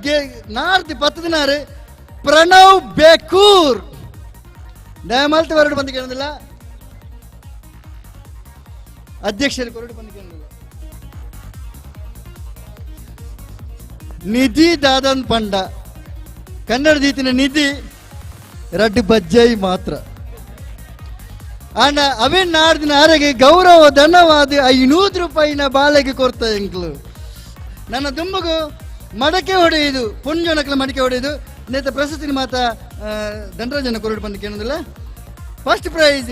ನಾರ್ತಿ 10 ದಿನ ಪ್ರಣವ್ ಬೇಕೂರ್ ದಯಮಾಲ್ತಿ ಹೊರಡು ಬಂದು ಕೇಳೋದಿಲ್ಲ ಅಧ್ಯಕ್ಷರು ಹೊರಡು ಬಂದು ಕೇಳೋದಿಲ್ಲ ನಿಧಿ ದಾದನ್ ಪಂಡ ಕನ್ನಡ ದೀತಿನ ನಿಧಿ ರಡ್ಡು ಬಜ್ಜೈ ಮಾತ್ರ ಆಂಡ ಅವೇನ್ ನಾಡ್ದಿನ ಆರೆಗೆ ಗೌರವ ಧನವಾದ 500 ರೂಪಾಯಿನ ಬಾಳೆಗೆ ಕೊಡ್ತ ಎಂಕ್ಲು ನನ್ನ ದುಮ್ಮಗು ಮಡಕೆ ಹೊಡೆಯುದು ಪುಂಜನಕ್ಲ ಮಡಕೆ ಹೊಡೆಯುದು ನೇತ ಪ್ರಶಸ್ತಿ ಮಾತ ದಂಡರಾಜನ ಕೊರಡು ಬಂದು ಕೇಳೋದಿಲ್ಲ ಫಸ್ಟ್ ಪ್ರೈಸ್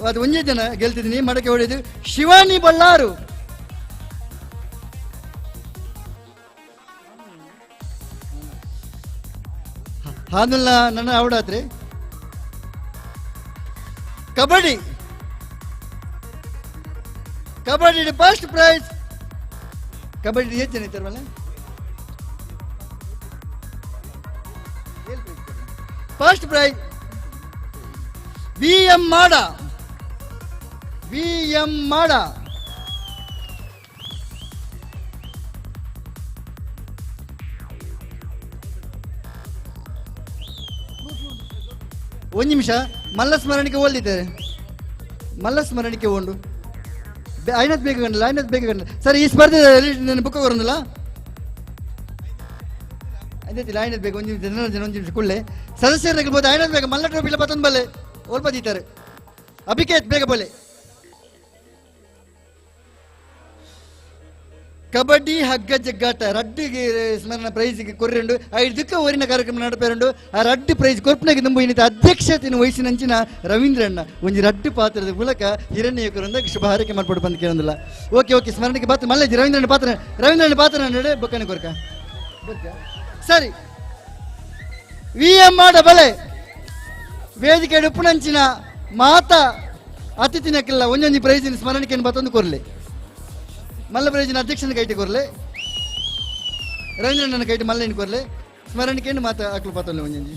ಅದು ಒಂದೇ ಜನ ಗೆಲ್ತಿದ್ದೀನಿ ಮಡಕೆ ಹೊಡೆಯುದು ಶಿವಾನಿ ಬಳ್ಳಾರು ಹಾದಲ್ಲ ನನ್ನ ಅವಡಾತ್ರಿ ಕಬಡ್ಡಿ ಫಸ್ಟ್ ಪ್ರೈಸ್ ಕಬಡ್ಡಿ ಎಷ್ಟು ಜನ ಇರ್ತಾರಲ್ಲ ಫಸ್ಟ್ ಪ್ರೈಸ್ VM ಮಾಡ ಒಂದು ನಿಮಿಷ ಮಲ್ಲ ಸ್ಮರಣಿಕೆ ಓದಿದ್ದಾರೆ ಮಲ್ಲ ಸ್ಮರಣಿಕೆ ಉಂಡು ಐನತ್ ಬೇಕಾಗಂಡಿಲ್ಲ ಸರ್ ಈ ಸ್ಪರ್ಧೆ ನನ್ನ ಬುಕ್ ಬರೋದಿಲ್ಲ ಅದೇ ಐನತ್ ಬೇಕು ಒಂದು ನಿಮಿಷ ಕುಳ್ಳೆ ಸದಸ್ಯರಾಗಿರ್ಬೋದು ಐನತ್ ಬೇಕು ಮಲ್ಲ ಟ್ರೋಫಿ ಇಲ್ಲ ಮತ್ತೊಂದು ಬಲ್ಲೆ ಓಲ್ಪ ದೀತಾರೆ ಅಭಿಕೇತ್ ಬೇಗ ಬಲ್ಲೆ ಕಬಡ್ಡಿ ಹಗ್ಗ ಜಗ್ಗಾಟ ರಡ್ಡಿಗೆ ಸ್ಮರಣ ಪ್ರೈಸ್ಗೆ ಕೊರ್ರೆಂಡು 5 ದಿಕ್ಕ ಊರಿನ ಕಾರ್ಯಕ್ರಮ ನಡಪೇರಂಡು ಆ ರಡ್ಡಿ ಪ್ರೈಸ್ ಕೊರ್ಪನೆಗೆ ತುಂಬ ಇನ್ನಿತ ಅಧ್ಯಕ್ಷತೆಯನ್ನು ವಹಿಸಿನಂಚಿನ ರವೀಂದ್ರಣ್ಣ ಒಂಜಿ ರಡ್ಡಿ ಪಾತ್ರದ ಮೂಲಕ ಹಿರಣ್ಯಕರಿಂದ ಶುಭ ಹಾರೈಕೆ ಮಾಡ್ಬಿಟ್ಟು ಬಂದು ಕೇಳೋದಿಲ್ಲ ಓಕೆ ಸ್ಮರಣೆಗೆ ಪಾತ್ರ ಮಲ್ಲ ರವೀಂದ್ರಣ್ಣ ಪಾತ್ರ ನಡೆ ಬೊಕ್ಕನೆ ಕೊರ್ಕ ಸರಿ VM ಮಾಡ ಬಲೆ ವೇದಿಕೆ ಉಪ್ಪುನಂಚಿನ ಮಾತಾ ಅತಿಥಿನಕ್ಕೆಲ್ಲ ಒಂದೊಂದು ಪ್ರೈಸಿನ ಸ್ಮರಣಿಕೆಯನ್ನು ಮತ್ತೊಂದು ಕೊರ್ಲೆ ಮಲ್ಲ ಪ್ರೈಜಿನ ಅಧ್ಯಕ್ಷನ ಕೈಟಿ ಕೊರ್ಲೆ ರವೀಂದ್ರಣ್ಣನ ಕೈಟಿ ಮಲ್ಲೇನು ಕೊರ್ಲೆ ಸ್ಮರಣಿಕೆಯನ್ನು ಮಾತಾ ಹಾಕ್ಲು ಪಾತಲ್ಲ ಒಂಜಿ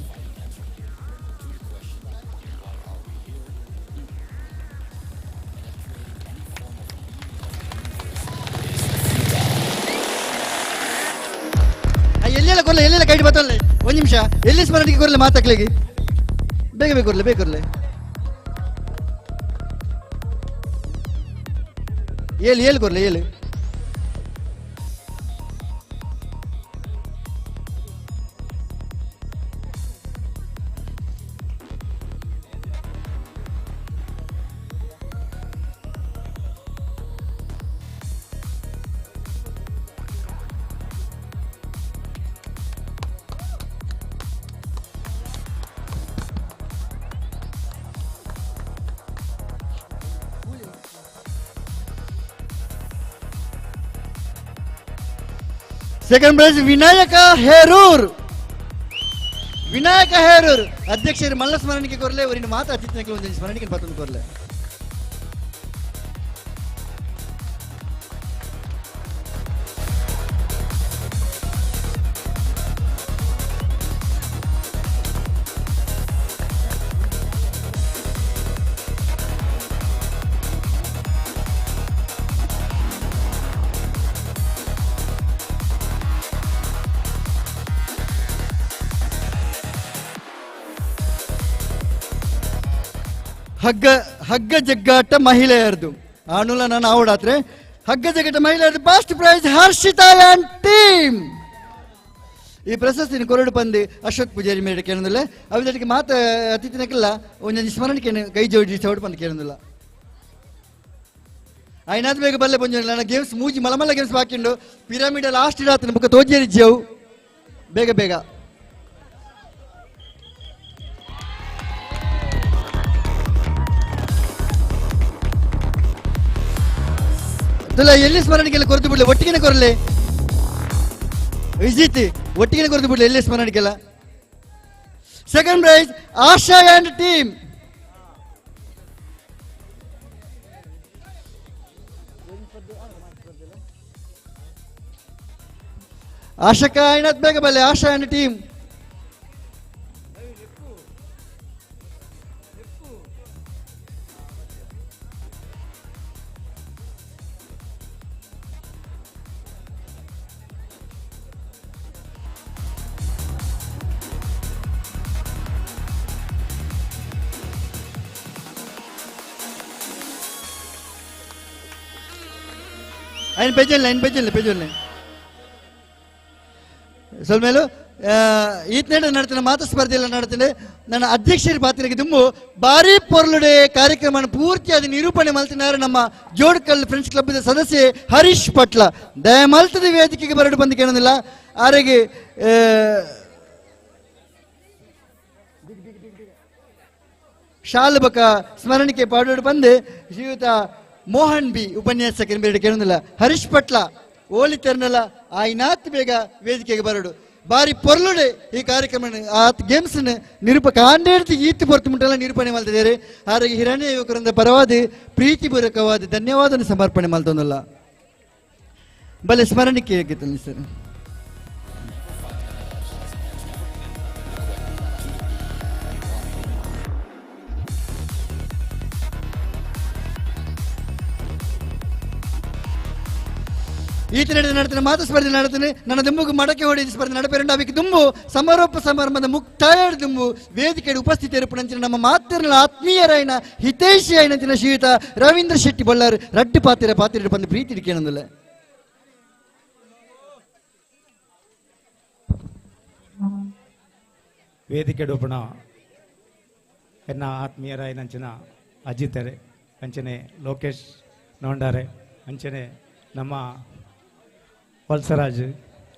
ಎಲ್ಲೆಲ್ಲ ಕೈಟಿ ಬತ್ತಲ್ಲ ಒಂದು ನಿಮಿಷ ಎಲ್ಲಿ ಸ್ಮರಣಿಕೆ ಕೊರ್ಲೆ ಮಾತಾಕ್ಲಿಗೆ ಬೇಗ ಕೊರ್ಲೆ ಏಳು ಕೊರ್ಲೆ ಏಳು ಸೆಕೆಂಡ್ ಪ್ರೈಸ್ ವಿನಾಯಕ ಹೇರೂರ್ ಅಧ್ಯಕ್ಷರು ಮಲ್ಲ ಸ್ಮರಣಿಕೆ ಕೊರ್ಲೆ ಅವರಿನ ಮಾತಾ ಅತಿಥಿನಕ್ಕೆ ಒಂದು ಸ್ಮರಣಿಕೆ ಮತ್ತೊಂದು ಕೊರ್ಲೆ ಹಗ್ಗ ಜಗ್ಗಾಟ ಮಹಿಳೆಯರದು ಆನುಲ ನಾನು ಆವಡಾತ್ರೆ ಹಗ್ಗ ಜಗ್ಗಾಟ ಮಹಿಳೆಯರದು first prize Harshita and team ಈ ಪ್ರಶಸ್ತಿನ ಕೊರಡು ಪಂದು ಅಶೋಕ್ ಪೂಜಾರಿ ಮೇಡ ಕೇಳೋದಿಲ್ಲ ಅವಿದಕ್ಕೆ ಮಾತ ಅತಿಥಿನಕ್ಕೆಲ್ಲ ಒಂದೊಂದು ಸ್ಮರಣಕ್ಕೆ ಕೈ ಜೋಡಿಸಿ ಹೊಡ್ ಬಂದು ಕೇಳೋದಿಲ್ಲ అయినాది ಬೇಗ ಬಲ್ಲೆ ಬಂಜೋನಿಲ್ಲ ನನ್ನ ಗೇಮ್ಸ್ ಮೂಜಿ ಮಲಮಲ್ಲ ಗೇಮ್ಸ್ ಬಾಕಿಂಡು ಪಿರಮಿಡ್ ಲಾಸ್ಟ್ ಇಡಾತನ ಬುಕ್ಕ ತೋಜೇರಿಜ್ಜವು ಬೇಗ ಬೇಗ ತುಲ ಎಲ್ಲಿ ಸ್ಮರಣೆಗೆಲ್ಲ ಕೊರತು ಬಿಡ್ಲೆ ಒಟ್ಟಿಗೆ ಕೊರಲೆ ವಿಜಿತ್ ಒಟ್ಟಿಗೆ ಕೊರತು ಬಿಡ್ಲೆ ಎಲ್ಲಿ ಸ್ಮರಣೆಗೆಲ್ಲ second prize Asha and team ಆಶಕ ಐನತ್ ಬೇಗ ಬಲ್ಲೆ ಆಶಾ ಅಂಡ್ ಟೀಮ್ ఆయన పెంచలే ಸ್ವಲ್ಪ ಮೇಲೂ ಈತ್ನೇಡ ನಡತಿನ ಮಾತ ಸ್ಪರ್ಧೆಯೆಲ್ಲ ನಡತಿದೆ ನನ್ನ ಅಧ್ಯಕ್ಷರ ಪಾತ್ರಕ್ಕೆ ತುಂಬು ಭಾರಿ ಪೊರ್ಲುಡೆ ಕಾರ್ಯಕ್ರಮ ಪೂರ್ತಿಯಾದ ನಿರೂಪಣೆ ಮಲ್ತಿನಾರು ನಮ್ಮ ಜೋಡ್ಕಲ್ ಫ್ರೆಂಡ್ಸ್ ಕ್ಲಬ್ ಸದಸ್ಯೆ ಹರೀಶ್ ಪಟ್ಲ ದಯಮಲ್ತದ ವೇದಿಕೆಗೆ ಬರಡು ಬಂದು ಕೇಳೋದಿಲ್ಲ ಆರೆಗೆ ಶಾಲ್ ಬಕ ಸ್ಮರಣಿಕೆ ಪಾಡೋಡು ಬಂದು ಶ್ರೀಯುತ ಮೋಹನ್ ಬಿ ಉಪನ್ಯಾಸಕರ ಬೇರೆ ಕೇಳೋದಿಲ್ಲ ಹರೀಶ್ ಪಟ್ಲ ಓಲಿ ತೆರನಲ್ಲ ಆಯ್ನಾತ್ ಬೇಗ ವೇದಿಕೆಗೆ ಬರಡು ಬಾರಿ ಪೊರ್ಲುಡೆ ಈ ಕಾರ್ಯಕ್ರಮ ಆತ್ ಗೇಮ್ಸ್ ನಿರೂಪಕ ಆಂಡೇಡ್ತಿ ಈತ್ ಪೊರ್ತು ಮುಟ್ಟೆಲ್ಲ ನಿರೂಪಣೆ ಮಾಡ್ತಿದ್ದಾರೆ ಹಾಗಾಗಿ ಹಿರಣ್ಯ ಯುವಕರಿಂದ ಪರವಾದ ಪ್ರೀತಿಪೂರ್ವಕವಾದ ಧನ್ಯವಾದ ಸಮರ್ಪಣೆ ಮಾಡ್ತಂದಲ್ಲ ಬಲೆ ಸ್ಮರಣಿಕೆ ಹೇಗಿತ್ತು ಸರ್ ಈತ ನಡತಿನ ಮಾತು ಸ್ಪರ್ಧೆ ನಡತನೆ ನನ್ನ ದುಂಬುಗೂ ಮಡಕೆ ಹೊಡೆದ ಸ್ಪರ್ಧೆ ನಡಪೇರಂಡ ಅವಕ್ಕೆ ದುಂಬು ಸಮಾರೋಪ ಸಮಾರಂಭದ ಮುಕ್ತಾಯ ದುಂಬು ವೇದಿಕೆಯ ಉಪಸ್ಥಿತಿಯರು ಪುಣಂಚಿನ ನಮ್ಮ ಮಾತಿನ ಆತ್ಮೀಯರಾಯಿನ ಹಿತೈಷಿ ಆಯ್ನಂಚಿನ ಶ್ರೀಯುತ ರವೀಂದ್ರ ಶೆಟ್ಟಿ ಬಳ್ಳಾರು ರಡ್ಡು ಪಾತ್ರ ಬಂದು ಪ್ರೀತಿ ಇಡ್ಕೇನಂದಿಲ್ಲ ವೇದಿಕೆ ಡೋಪಣ ಎನ್ನ ಆತ್ಮೀಯರಾಯಿನಂಚಿನ ಅಜಿತರೆ ಅಂಚನೆ ಲೋಕೇಶ್ ನೋಂಡಾರೆ ಅಂಚನೆ ನಮ್ಮ ವತ್ಸರಾಜ್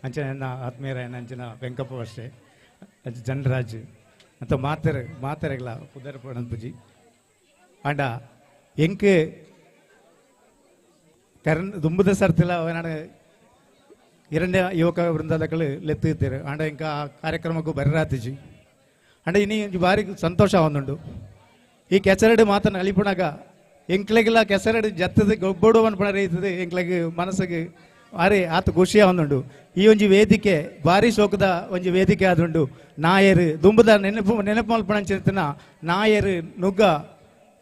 ಅಂಚನೆ ನನ್ನ ಆತ್ಮೀಯರಾಯಿನಂಚಿನ ವೆಂಕಪ್ಪ ವರ್ಷೆ ಜನರಾಜ್ ಅಂತ ಮಾತೆರೆಗಳ ಪುದರ್ಪಣ ಪೂಜಿ ಆಂಡ ಎಂಕ್ ದುಂಬುದ ಸರ್ತಿಲ್ಲ ನಾನು ಎರಡನೇ ಯುವಕ ವೃಂದಗಳು ಲೆತ್ತಿದ್ದಾರೆ ಆಂಡ ಇಂಕ ಆ ಕಾರ್ಯಕ್ರಮಕ್ಕೂ ಬರರಾತಿಜಿ ಅಂಡ ಇನ್ನು ಭಾರಿ ಸಂತೋಷ ಒಂದುಂಡು ಈ ಕೆಸರಡು ಮಾತನ್ನು ಅಳಿಪುಣಾಗ ಎಂಕ್ಲೆಗೆಲ್ಲ ಕೆಸರಡು ಜತ್ತದ ಗೊಬ್ಬಡು ಅನ್ಪಣ ರೈತದೆ ಎಂಕ್ಲೆಗೆ ಮನಸ್ಸಿಗೆ ಭಾರಿ ಆತ ಖುಷಿಯ ಒಂದುಂಡು ಈ ಒಂಜಿ ವೇದಿಕೆ ಭಾರಿ ಶೋಕದ ಒಂಜಿ ವೇದಿಕೆ ಆದುಂಡು ನಾಯರು ದುಂಬದ ನೆನಪು ಮಲ್ಪಣ ಅಂಚಿನ ನಾಯರು ನುಗ್ಗ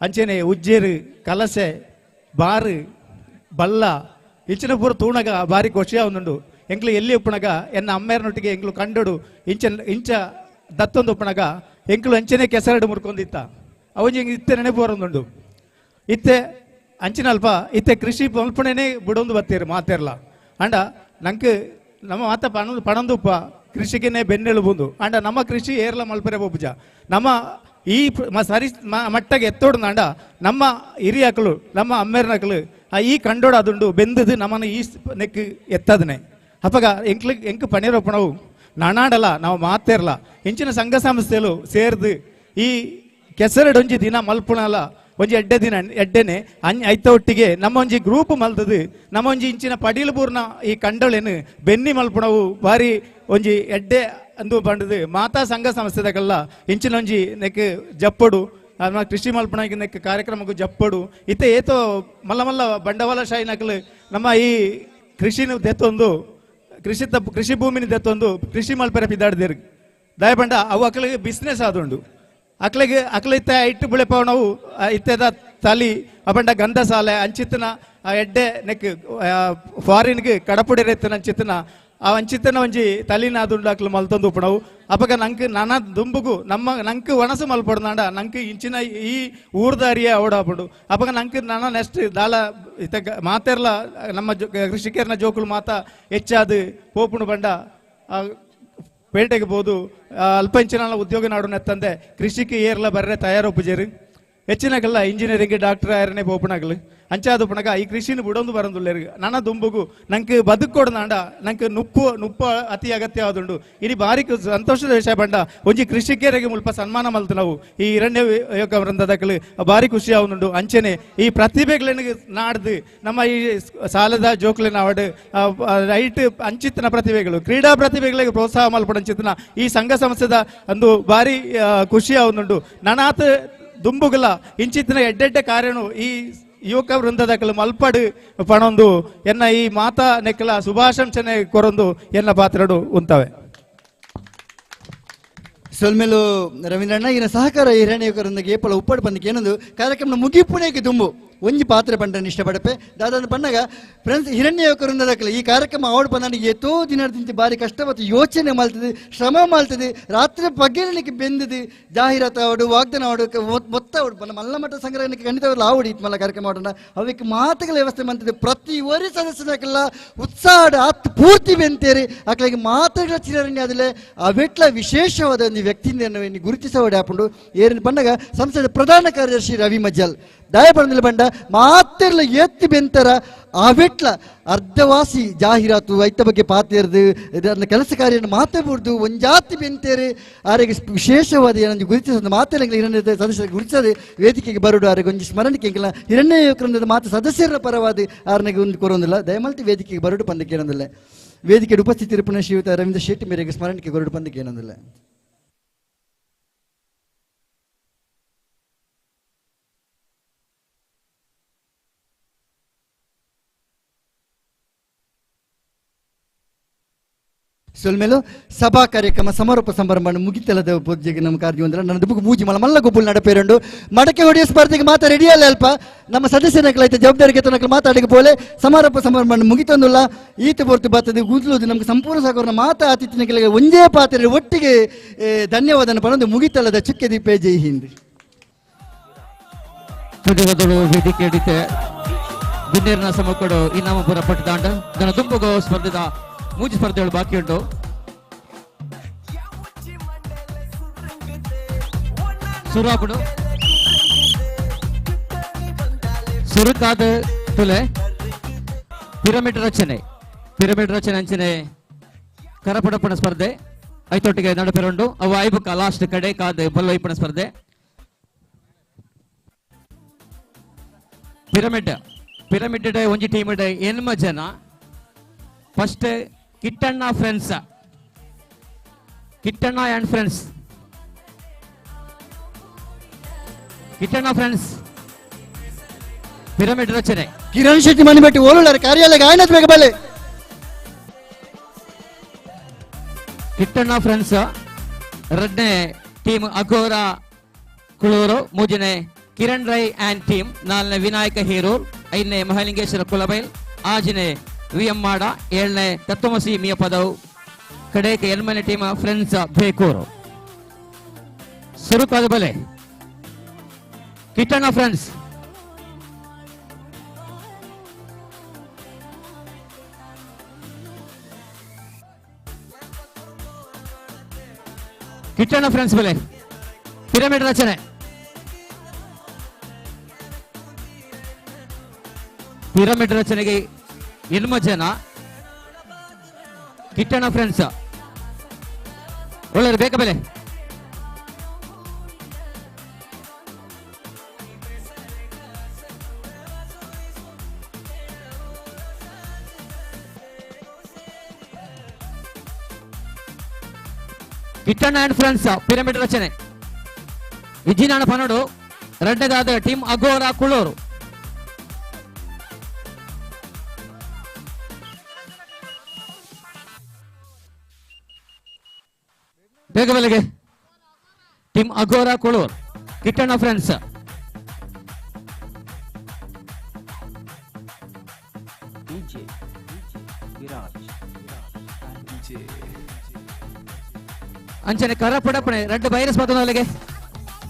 ಅಂಚೆನೆ ಉಜ್ಜೇರು ಕಲಸೆ ಬಾರು ಬಲ್ಲ ಇಂಚಿನ ಪೂರ ತೂಣಗ ಭಾರಿ ಖುಷಿಯ ಒಂದುಂಡು ಎಂಕ್ಲು ಎಲ್ಲಿ ಉಪ್ಪಣಗ ಎನ್ನ ಅಮ್ಮೇರನೊಟ್ಟಿಗೆ ಎಂಕ್ಲು ಕಂಡುಡು ಇಂಚ ದತ್ತೊಂದು ಉಪ್ಪಣಗ ಎಂಕ್ಲು ಅಂಚನೆ ಕೆಸರಡು ಮುರ್ಕೊಂದಿತ್ತ ಅವಜಿ ಇತ್ತೆ ನೆನಪು ಬರೋದುಂಡು ಇತ್ತೆ ಅಂಚಿನಲ್ಪ ಇತ್ತೆ ಕೃಷಿ ಮಲ್ಪಣೆನೇ ಬಿಡೊಂದು ಬತ್ತೀರು ಮಾತೇರ್ಲ ಅಂಡ ನಂಗೆ ನಮ್ಮ ಮಾತ ಪಣಂದುಪ್ಪ ಕೃಷಿಗೆನೆ ಬೆನ್ನೆಳು ಬಂದು ಅಂಡ ನಮ್ಮ ಕೃಷಿ ಏರ್ಲ ಮಲ್ಪರೆ ಬೊಬ್ಬುಜ ನಮ್ಮ ಈ ಸರಿ ಮಟ್ಟಗೆ ಎತ್ತೋಡು ಅಂಡ ನಮ್ಮ ಹಿರಿಯಕಳು ನಮ್ಮ ಅಮ್ಮೇರ್ನಕಳು ಈ ಕಂಡೋಡು ಅದುಂಡು ಬೆಂದದು ನಮ್ಮನ್ನ ಈ ನೆಕ್ ಎತ್ತದನೆ ಅಪ್ಪಗ ಎಂಕ್ ಪಣಿರೋಪಣವು ನಾನಾಡಲ್ಲ ನಾವು ಮಾತೇರ್ಲ ಇಂಚಿನ ಸಂಘ ಸಂಸ್ಥೆಲು ಸೇರ್ದು ಈ ಕೆಸರಡೊಂಜಿ ದಿನ ಮಲ್ಪುಣಲ್ಲ ಒಂಜಿ ಎಡ್ಡೆ ದಿನ ಎಡ್ಡೆನೆ ಐತ ಒಟ್ಟಿಗೆ ನಮ್ಮ ಒಂಜಿ ಗ್ರೂಪ್ ಮಲ್ತದು ನಮ್ಮ ಒಂಜಿ ಇಂಚಿನ ಪಡೀಲು ಪೂರ್ಣ ಈ ಕಂಡಳೇನು ಬೆನ್ನಿ ಮಲ್ಪುಣವು ಭಾರಿ ಒಂಜಿ ಎಡ್ಡೆ ಅಂದು ಬಂಡದು ಮಾತಾ ಸಂಘ ಸಂಸ್ಥೆದಾಗಲ್ಲ ಇಂಚಿನ ಒಂಜಿ ನೆಕ್ ಜಪ್ಪಡು ನಮ್ಮ ಕೃಷಿ ಮಲ್ಪಣಕ್ಕೆ ನೆಕ್ ಕಾರ್ಯಕ್ರಮಕ್ಕೂ ಜಪ್ಪಡು ಇತ್ತೆ ಏತೋ ಮಲ್ಲ ಮಲ್ಲ ಬಂಡವಾಳ ಶಾಹಿನಕಲು ನಮ್ಮ ಈ ಕೃಷಿನ ದೆತ್ತೊಂದು ಕೃಷಿ ಭೂಮಿನ ದೆತ್ತೊಂದು ಕೃಷಿ ಮಲ್ಪರೆ ಪಿದಾಡ್ದಿರ್ ದಯಪಂಡ ಅವು ಅಕ್ಕಳಿಗೆ ಬಿಸ್ನೆಸ್ ಆದುಂಡು ಅಕ್ಲ ಇತ್ತ ಇಟ್ಟು ಬುಳೆಪ ನಾವು ಇತ್ತೆದ ತಲಿ ಅಪಂಡ ಗಂಧ ಸಾಲೆ ಅಂಚಿತ್ತನ ಎಡ್ಡೆ ನೆಕ್ ಫಾರಿನ್ಗೆ ಕಡಪುಡಿರೆತ್ತನ ಅಂಚಿತ್ತನ ಆ ಅಂಚಿತ್ತನ ಒಂಜಿ ತಲಿನ ಆದುಂಡು ಅಕ್ಲು ಮಲ್ತೊಂದು ಉಪ್ಪಣವು ಅಪಗ ನಂಗೆ ನಾನಾ ದುಂಬುಗು ನಂಗೆ ಒಣಸು ಮಲ್ಪಡ್ನಾಂಡ ನಂಗೆ ಇಂಚಿನ ಈ ಊರ್ದಾರಿಯ ಓಡಾಪಡು ಅಪಗ ನಂಗೆ ನಾನ ನೆಕ್ಸ್ಟ್ ದಾಳ ಇತ್ತ ಮಾತೆರ್ಲ ನಮ್ಮ ಕೃಷಿಕರ್ನ ಜೋಕುಲು ಮಾತ ಹೆಚ್ಚಾದು ಪೋಪುಣು ಬಂಡ ಪೇಟೆಗೆ ಬೋದು ಅಲ್ಪಂಚಿನ ಉದ್ಯೋಗ ನಾಡು ನೆತ್ತಂದೆ ಕೃಷಿಗೆ ಏರ್ಲ ಬರ್ರೆ ತಯಾರೊಪ್ಪುಜೇರು ಹೆಚ್ಚಿನಾಗಲ್ಲ ಇಂಜಿನಿಯರಿಂಗ್ ಡಾಕ್ಟರ್ ಆಯರನೇ ಪೋಪನಾಗಲು ಅಂಚಾದು ಪುಣಗ ಈ ಕೃಷಿನ ಬಿಡೊಂದು ಬರಂದುಲ್ಲೇರು ನನ್ನ ದುಂಬುಗು ನಂಗೆ ಬದುಕೊಡ್ದಾಂಡ ನಂಗೆ ನುಪ್ಪು ಅತಿ ಅಗತ್ಯ ಆದುಂಡು ಇಡೀ ಬಾರಿ ಸಂತೋಷದ ವಿಷಯ ಬಂಡ ಒಂಜಿ ಕೃಷಿಕರಿಗೆ ಮುಲ್ಪ ಸನ್ಮಾನ ಮಲ್ತು ನಾವು ಈ ಹಿರಣ್ಯ ಯೋಗ ವೃಂದದಕ್ಕಲು ಬಾರಿ ಖುಷಿ ಆಗುಂಡು ಅಂಚನೆ ಈ ಪ್ರತಿಭೆಗಳನ್ನು ನಾಡ್ದು ನಮ್ಮ ಈ ಸಾಲದ ಜೋಕ್ಲಿನ ಅವಡು ರೈಟ್ ಅಂಚಿತ್ತಿನ ಪ್ರತಿಭೆಗಳು ಕ್ರೀಡಾ ಪ್ರತಿಭೆಗಳಿಗೆ ಪ್ರೋತ್ಸಾಹ ಮಲ್ಪಡಂಚಿತ್ತಿನ ಈ ಸಂಘ ಸಂಸ್ಥೆದ ಒಂದು ಬಾರಿ ಖುಷಿ ಆಗುಂಡು ನನಾತ್ ದುಂಬುಗಲ ಇಂಚಿತ್ತಿನ ಎಡ್ಡೆಡ್ಡೆ ಕಾರ್ಯನು ಈ ಯುವಕ ವೃಂದದಕ್ಕಲು ಮಲ್ಪಡು ಪಣೊಂದು ಎನ್ನ ಈ ಮಾತಾ ನೆಕ್ಕಲ ಶುಭಾಶಂಸನೆ ಕೊರೊಂದು ಎನ್ನ ಪಾತ್ರಡು ಉಂತವೆ ಸೊಲ್ಮೇಲು ರವೀಂದ್ರಣ್ಣ ಈನ ಸಹಕಾರ ಹಿರಣ್ಯ ಯುವಕರೊಂದಿಗೆ ಏಪಲ ಉಪ್ಪಡು ಬಂದಿಗೆ ಏನೊಂದು ಕಾರ್ಯಕ್ರಮ ಮುಗಿಪುನೇಗೆ ದುಂಬು ಒಂಜಿ ಪಾತ್ರೆ ಪಂಡನ ಇಷ್ಟಪಡಪೆ ದಾದಾನ ಪಂಡಗ ಫ್ರೆಂಡ್ಸ್ ಹಿರಣ್ಯ ಯುವಕರೊಂದಕ್ಕಲ್ಲ ಈ ಕಾರ್ಯಕ್ರಮ ಅವಡು ಬಂದ ಎತ್ತೋ ದಿನದಿಂದ ಬಾರಿ ಕಷ್ಟಪಟ್ಟು ಯೋಚನೆ ಮಾಡ್ತದೆ ಶ್ರಮ ಮಾಡ್ತದೆ ರಾತ್ರಿ ಪಗ್ಗೆಲಿಕ್ಕೆ ಬೆಂದದು ಜಾಹೀರಾತು ಅವಡು ವಾಗ್ದಾನ ಅವಡು ಮೊತ್ತ ಅವಡು ಬಂದ ಮಲ್ಲ ಮಟ್ಟ ಸಂಗ್ರಹಣಕ್ಕೆ ಖಂಡಿತವಾಗ್ಲೂ ಆವಡಿ ಇತ್ತು ಮಲ್ಲ ಕಾರ್ಯಕ್ರಮ ಮಾಡೋಣ ಅವಕ್ಕೆ ಮಾತುಗಳ ವ್ಯವಸ್ಥೆ ಮಾಡ್ತದೆ ಪ್ರತಿ ಒರಿ ಸದಸ್ಯರಕ್ಕೆಲ್ಲ ಉತ್ಸಾಹ ಆತ್ ಪೂರ್ತಿ ಬೆಂತೇರಿ ಅಕ್ಳಿಗೆ ಮಾತುಗಳ ಚಿರರಣ್ಯ ಆದಲೆ ಅವೆಟ್ಲ ವಿಶೇಷವಾದ ಒಂದು ವ್ಯಕ್ತಿಯಿಂದ ಗುರುತಿಸೋಡೆ ಹಾಕೊಂಡು ಏರಿನ ಬಂದಾಗ ಸಂಸ್ಥೆಯ ಪ್ರಧಾನ ಕಾರ್ಯದರ್ಶಿ ರವಿ ಮಜ್ಜಲ್ ದಯಪಡದಲ್ಲಿ ಬಂಡ ಮಾತೆಲ್ಲ ಎತ್ತಿ ಬೆಂತರ ಅವೆಟ್ಲ ಅರ್ಧವಾಸಿ ಜಾಹೀರಾತು ಐತ ಬಗ್ಗೆ ಪಾತೇರ್ದು ಅದನ್ನ ಕೆಲಸ ಕಾರ್ಯವನ್ನು ಮಾತಾಡ್ಬೋದು ಒಂಜಾತಿ ಬೆಂತೇರಿ ಆರಿಗೆ ವಿಶೇಷವಾದ ಏನಂದು ಗುರುತಿಸೋದು ಮಾತೆಲ್ಲ ಹಿರಣ್ಯ ಸದಸ್ಯರಿಗೆ ಗುರುತಿಸದೆ ವೇದಿಕೆಗೆ ಬರೋಡು ಆರಿಗೆ ಒಂದು ಸ್ಮರಣಕ್ಕೆ ಇಲ್ಲ ಹಿರಣ್ಯ ಯುವಕರಿಂದ ಮಾತು ಸದಸ್ಯರ ಪರವಾದ ಆರನಿಗೆ ಒಂದು ಕೊರೋದಿಲ್ಲ ದಯಮಾಲ್ತಿ ವೇದಿಕೆಗೆ ಬರೋಡು ಪಂದಕ್ಕೆ ಏನೊಂದಿಲ್ಲ ವೇದಿಕೆಯ ಉಪಸ್ಥಿತಿ ಪುನಃ ಶ್ರೀಯುತ ರವೀಂದ್ರ ಶೆಟ್ಟಿ ಮೇರೆಗೆ ಸ್ಮರಣಕ್ಕೆ ಬರೋಡು ಪಂದಕ್ಕೆ ಏನೊಂದಿಲ್ಲ ಸೊಲ್ಮೇಲು ಸಭಾ ಕಾರ್ಯಕ್ರಮ ಸಮಾರೋಪ ಸಮಾರಂಭ ಮುಗಿತಲ್ಲದ ಪೂಜೆಗೆ ನಮ್ಮ ಕಾರ್ಯ ಅಂದ್ರೆ ನನ್ನ ದುಬ್ಬು ಪೂಜೆ ಮಲ್ಲ ಗುಬ್ಬುಲ್ ನಡಪೇರಂಡು ಮಡಕೆ ಹೊಡೆಯ ಸ್ಪರ್ಧೆಗೆ ಮಾತಾ ರೆಡಿ ಅಲ್ಲ ಅಲ್ಪ ನಮ್ಮ ಸದಸ್ಯನಕ್ಲೈತೆ ಜವಾಬ್ದಾರಿಗೆ ತನಕ ಮಾತಾಡಿಗೆ ಬೋಲೆ ಸಮಾರೋಪ ಸಮಾರಂಭ ಮುಗಿತಂದಿಲ್ಲ ಈತ ಹೊರತು ಬರ್ತದೆ ಕೂದಲುದು ನಮ್ಗೆ ಸಂಪೂರ್ಣ ಸಾಕೋರ್ನ ಮಾತಾ ಆತಿಥ್ಯಗಳಿಗೆ ಒಂದೇ ಪಾತ್ರೆ ಒಟ್ಟಿಗೆ ಧನ್ಯವಾದ ಪಡೆದು ಮುಗಿತಲ್ಲದ ಚುಕ್ಕೆ ದೀಪೆ ಜೈ ಹಿಂದ್ ವೇದಿಕೆ ಹಿಡಿತೆ ದುನ್ನೇರಿನ ಸಮಕ್ಕಡು ಇನ್ನಾಮ ಪುರ ಪಟ್ಟಿದಾಂಡ ನನ್ನ ದುಂಬುಗೋ ಸ್ಪರ್ಧೆದ ಮೂಜಿ ಸ್ಪರ್ಧೆಗಳು ಬಾಕಿ ಉಂಟು ಸುರಾಪುಡು ಸುರುಕಾದ ತುಲೆ ಪಿರಮಿಡ್ ರಚನೆ ಅಂಚನೆ ಕರಪಡಪಣ ಸ್ಪರ್ಧೆ ಐತೊಟ್ಟಿಗೆ ನಡಪೆರುಂಡು ಅವು ಐಬುಕ ಲಾಸ್ಟ್ ಕಡೆ ಕಾದ ಬಲ್ಲೈಪಣ ಸ್ಪರ್ಧೆ ಪಿರಮಿಡ್ ಒಂಜಿ ಟೀಮ್ ಎನ್ಮ ಜನ first Kittanna and friends pyramid ರಚನೆ ಕಿರಣ್ ಶೆಟ್ಟಿ ಮಣಿಬೆಟ್ಟಿ ಓಲುಳ್ಳಾರ ಕಾರ್ಯಾಲಯ ಆಯ್ನತ್ ಬೇಗ ಬಲೆ ಕಿಟ್ಟಣ್ಣ ಫ್ರೆಂಡ್ಸ್ ಎರಡನೇ ಟೀಮ್ ಅಘೋರ ಕುಳೂರು ಮೂಜನೆ ಕಿರಣ್ ರೈ ಆ್ಯಂಡ್ ಟೀಮ್ ನಾಲ್ನೇ ವಿನಾಯಕ ಹೀರೂರ್ ಐದನೇ ಮಹಾಲಿಂಗೇಶ್ವರ ಕುಲಬೈಲ್ ಆಜನೆ ವಿ.ಎಂ. ಮಾಡ ಏಳನೇ ತತ್ವಮಸಿ ಮಿಯ ಪದವು ಕಡೆಗೆ ಎಲ್ಮನೆ ಟೀಮ್ ಫ್ರೆಂಡ್ಸ್ ಬೇಕೂರು ಸುರುಕಾದ ಬಲೆ ಕಿಟ್ಟಣ್ಣ ಫ್ರೆಂಡ್ಸ್ ಬಲೆ ಪಿರಮಿಡ್ ರಚನೆ ರಚನೆಗೆ ಎಲ್ಮ ಜನ ಕಿಟ್ಟಣ್ಣ ಫ್ರೆಂಡ್ಸ್ ಒಳ್ಳೆಯದು ಬೇಕ ಬೆಲೆ ಕಿಟ್ಟಣ್ಣ ಅಂಡ್ ಫ್ರೆಂಡ್ಸ್ ಪಿರಮಿಡ್ ರಚನೆ ವಿಜಿನಾಣ ಪನಡು ಎರಡನೇದಾದ ಟೀಮ್ ಅಘೋರ ಕುಳೂರು ಬೇಗ ಬೆಲೆಗೆ ಟೀಮ್ ಅಘೋರ ಕುಳೂರ್ ಕಿಟ್ಟಣ್ಣ ಫ್ರೆಂಡ್ಸ್ ಅಂಚನೆ ಕರಪಡಪಣೆ ரெண்டு வைரஸ் பார்த்தோம்லಗೆ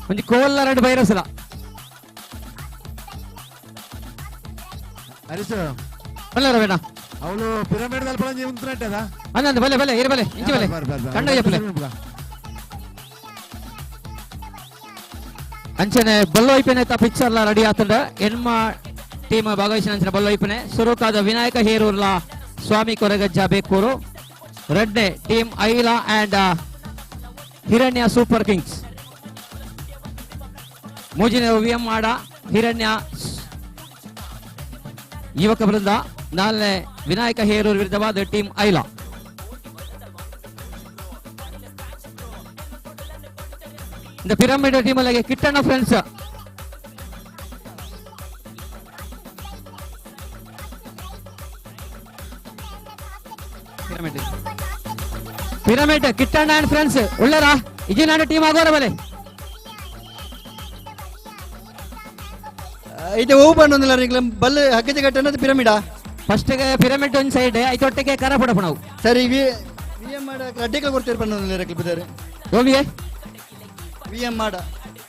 கொஞ்சம் கோல்ல ரெண்டு வைரஸ்ல ಹರೀಶ್ ಅಲ್ಲ ರವೇಣ ಅವಳು ಪಿರಮಿಡ್ ದಲ್ಲಿ ಪಳಂಜಿ ಉಂಟು ಅನ್ನೊಂದು ಬಲೆ ಬಲೆ ಇರು ಬಲೆ ಇಂಚಿ ಬಲೆ ಕಂಡ ಜಪ್ಪಲೆ ಅಂಚನೆ ಬಲ್ಲು ಐಪನೆ ಪಿಕ್ಚರ್ಲ ರೆಡಿ ಆತಂಡ ಎನ್ಮ ಟೀಮ್ ಭಾಗವಹಿಸಿನ ಬಲ್ಲು ಐಪನೆ ಸುರುಕಾದ ವಿನಾಯಕ ಹೇರೂರ್ಲ ಸ್ವಾಮಿ ಕೊರಗಜ್ಜ ಬೇಕೂರು ರೆಡ್ನೆ team Aila and Hiranya super kings ಮೂಜಿನ ವಿಎಂ ಮಾಡ ಹಿರಣ್ಯ ಯುವಕ ವೃಂದ ನಾಲ್ನೇ ವಿನಾಯಕ ಹೇರೂರ್ ವಿರುದ್ಧವಾದ ಟೀಮ್ ಐಲಾ இந்த ಪಿರಮಿಡ್ ಟೀಮ್ ಅಲ್ಲಿಗೆ Kittanna friends pyramid Kittanna and friends ಉಳ್ಳರಾ ಇಜಿನಾಡ ಟೀಮ್ ಆಗೋರ ಬಲೆ ಇದು ಹೂ ಬಂದೊಂದಿಲ್ಲ ರೀ ಬಲ್ಲೆ ಹಗ್ಗಜ ಕಟ್ಟನದು ಪಿರಮಿಡಾ ಫಸ್ಟ್ ಗೆ ಪಿರಮಿಡ್ ಒಂದು ಸೈಡ್ ಐತೊಟ್ಟಿಗೆ ಕರ ಪಡಪ ನಾವು ಸರಿ ವಿಎಂ ಮಾಡ ಅಡ್ಡಿಗಳು ಕೊಡ್ತೀರಿ ಬಂದೊಂದಿಲ್ಲ ಕ್ಲಿಪ್ಪಿದ್ದಾರೆ ಹೋಗಿಯೇ ವಿಎಂ ಮಾಡ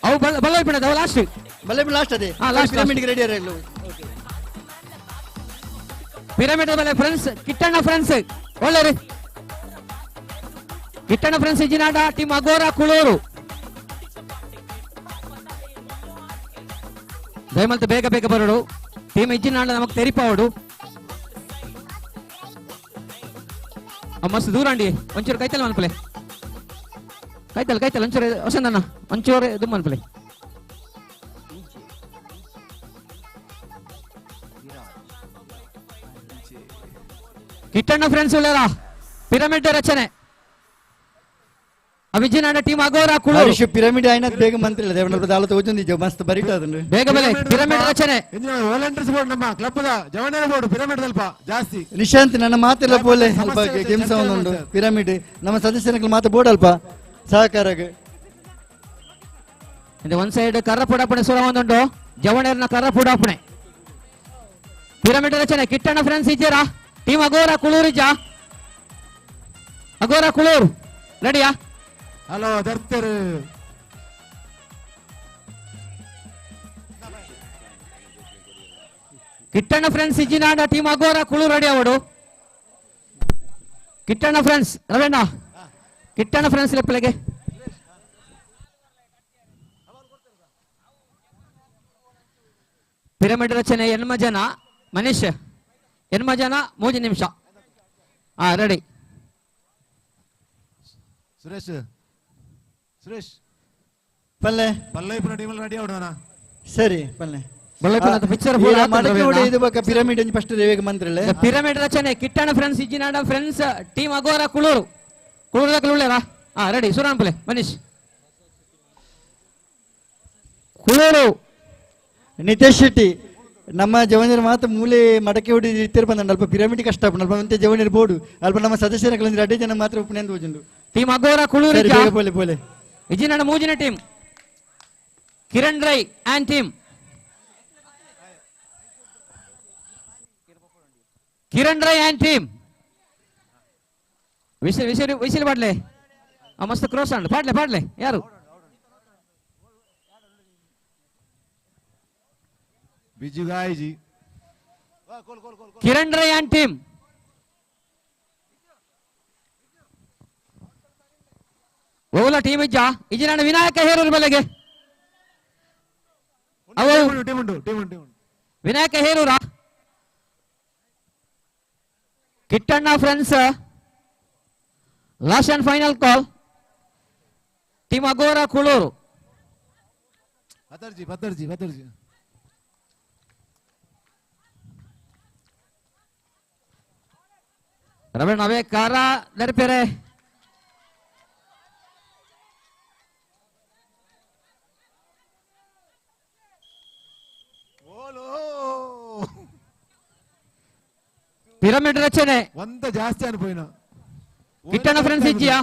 ಅವು ಬಲ್ಲ ಬಿಡದ ಅವು ಲಾಸ್ಟ್ ಬಲ್ಲೆ ಲಾಸ್ಟ್ ಅದೇ ಪಿರಮಿಡ್ ರೆಡಿ ಇರಲ್ಲ ಪಿರಮಿಡ್ ಬಲೆ ಫ್ರೆಂಡ್ಸ್ ಕಿಟ್ಟಣ್ಣ ಫ್ರೆಂಡ್ಸ್ ಒಳ್ಳೆ ರೀ ಕಿಟ್ಟಣ್ಣ ಫ್ರೆಂಡ್ಸ್ ಇಜಿನಾಡ ಟೀಮ್ ಅಗೋರ ಕುಳೂರು ದಯಮಂತ ಬೇಗ ಬೇಗ ಬರೋಡು ಟೀಮ್ ಇಜಿನಾಡ ನಮಗ್ ತೆರಿಪಾವಡು ಮಸ್ತ್ ದೂರ ಅಂಡಿ ಒಂಚೂರು ಕೈತಲ್ ಮನ್ಪಲೆ ಕೈತಲ್ ಒಂಚೂರು ಹೊಸಂದಣ್ಣ ಒಂಚೂರು ಇದು ಮನ್ಪಲೆ ಕಿಟ್ಟಣ್ಣ ಫ್ರೆಂಡ್ಸ್ ಉಳ್ಳರ ಪಿರಮಿಡ್ ರಚನೆ ಅವಿಜಿನಾಡ ಟೀಮ್ ಆಗೋರ ಕುಳೂರು ಪಿರಮಿಡ್ ಆಯ್ನ ಬೇಗ ಮಂತ್ರಿ ದೇವನಪುರ ದಾಲತ ಓಜೊಂದಿದ್ದೆ ಮಸ್ತ್ ಬರಿತಾ ಅದನ್ನು ಬೇಗ ಬಲೆ ಪಿರಮಿಡ್ ರಚನೆ ವಾಲಂಟಿಯರ್ಸ್ ಬೋರ್ಡ್ ನಮ್ಮ ಕ್ಲಬ್ ಜವನೇರ ಬೋರ್ಡ್ ಪಿರಮಿಡ್ ಸ್ವಲ್ಪ ಜಾಸ್ತಿ ನಿಶಾಂತ್ ನನ್ನ ಮಾತೆಲ್ಲ ಪೋಲೆ ಅಲ್ಪ ಗೇಮ್ಸ್ ಒಂದು ಪಿರಮಿಡ್ ನಮ್ಮ ಸದಸ್ಯರ ಮಾತು ಬೋರ್ಡ್ ಅಲ್ಪ ಸಹಕಾರಗೆ ಇದು ಒಂದ್ ಸೈಡ್ ಕರ್ರ ಪುಡಾಪಣೆ ಸುರ ಒಂದುಂಟು ಜವಣೇರ್ನ ಕರ್ರ ಪುಡಾಪಣೆ ಪಿರಮಿಡ್ ರಚನೆ ಕಿಟ್ಟಣ್ಣ ಫ್ರೆಂಡ್ಸ್ ಇದ್ದೀರಾ ಟೀಮ್ ಅಗೋರ ಕುಳೂರು ಇಜ್ಜ ಅಗೋರ ಕುಳೂರು ರೆಡಿಯಾ ಹಲೋ ದರ್ತರು ಕಿಟ್ಟಣ್ಣ ಫ್ರೆಂಡ್ಸ್ ಇಜ್ಜಿನಾಡ ಟೀಮ್ ಅಗೋರ ಕುಳೂರು ರೆಡಿ ಅವಡು ಕಿಟ್ಟಣ್ಣ ಫ್ರೆಂಡ್ಸ್ ರವಣ್ಣ ಕಿಟ್ಟಣ್ಣ ಫ್ರೆಂಡ್ಸ್ ಲೆಪ್ಪಲೆಗೆ ಪಿರಮಿಡ್ ರಚನೆ ಎನ್ಮ ಜನ ಮನೀಶ್ ಎನ್ಮ ಜನ 3 ನಿಮಿಷ ರೆಡಿ ಸುರೇಶ್ ಪಲ್ಲೆ ಪಲ್ಲೈಪುರ ಟೀಮಲ್ಲಿ ರೆಡಿ ಅವಡೋಣ ಸರಿ ಪಲ್ಲೆ ಪಿಕ್ಚರ್ ಪಿರಮಿಡ್ ಫಸ್ಟ್ ರೇವಿಗೆ ಮಂತ್ರಲ್ಲ ಪಿರಮಿಡ್ ರಚನೆ ಕಿಟ್ಟಣ್ಣ ಫ್ರೆಂಡ್ಸ್ ಇಜ್ಜಿನಾಡ ಫ್ರೆಂಡ್ಸ್ ಟೀಮ್ ಅಗೋರ ಕುಳೂರು ಕುಳೂರದ ಕುಳುಳ್ಳೇರಾ ರೆಡಿ ಸುರಾನ್ಪಲೆ ಮನೀಶ್ ಕುಳೂರು ನಿತೇಶ್ ಶೆಟ್ಟಿ ನಮ್ಮ ಜವನರ ಮಾತು ಮೂಲೆ ಮಡಕೆ ಹೊಡಿ ಇರ್ತಿರ್ ಬಂದ ಅಲ್ಪ ಪಿರಮಿಡ್ ಕಷ್ಟ ಅಲ್ಪ ಮತ್ತೆ ಜವನರ ಬೋರ್ಡು ಅಲ್ಪ ನಮ್ಮ ಸದಸ್ಯರ ಕಲಂದ್ರೆ ಅಡ್ಡೆ ಜನ ಮಾತ್ರ ಉಪನೆ ಅಂತ ಹೋಜುಂಡು ಟೀಮ್ ಅಗೋರ ಕುಳೂರು ಪೋಲೆ ಪೋಲೆ ಇಜಿನಾಡ ಮೂಜಿನ team Kiran Rai and team Kiran Rai and team whistle ಪಾಡ್ಲೆ ಮಸ್ತ್ ಕ್ರೋಸ್ ಅಂಡ್ ಪಾಡ್ಲೆ ಯಾರು ಬಿಜು ಗಾಯ್ಜಿ ಕಿರಣ್ ರೈ ಆ್ಯಂಡ್ ಟೀಮ್ ಓಲ ಟೀಮ್ ಇಜ್ಜ ಇಜಿನಾಡ ವಿನಾಯಕ ಹೇರೂರು ಬಲೆಗೆ ವಿನಾಯಕ ಹೇರೂರ Kittanna friends last and final call team Aghora Kuluru ಬದರ್ಜಿ ರವೀಣ್ ಅವೇ ಕಾರ ನೆರಪೇರೆ ಪಿರಮಿಡ್ ರಚನೆ ಒಂದ ಜಾಸ್ತಿ ಅನ್ಪೋಯಿನ ಕಿಟ್ಟಣ್ಣ ಫ್ರೆಂಡ್ಸ್ ಇಜ್ಜಿಯಾ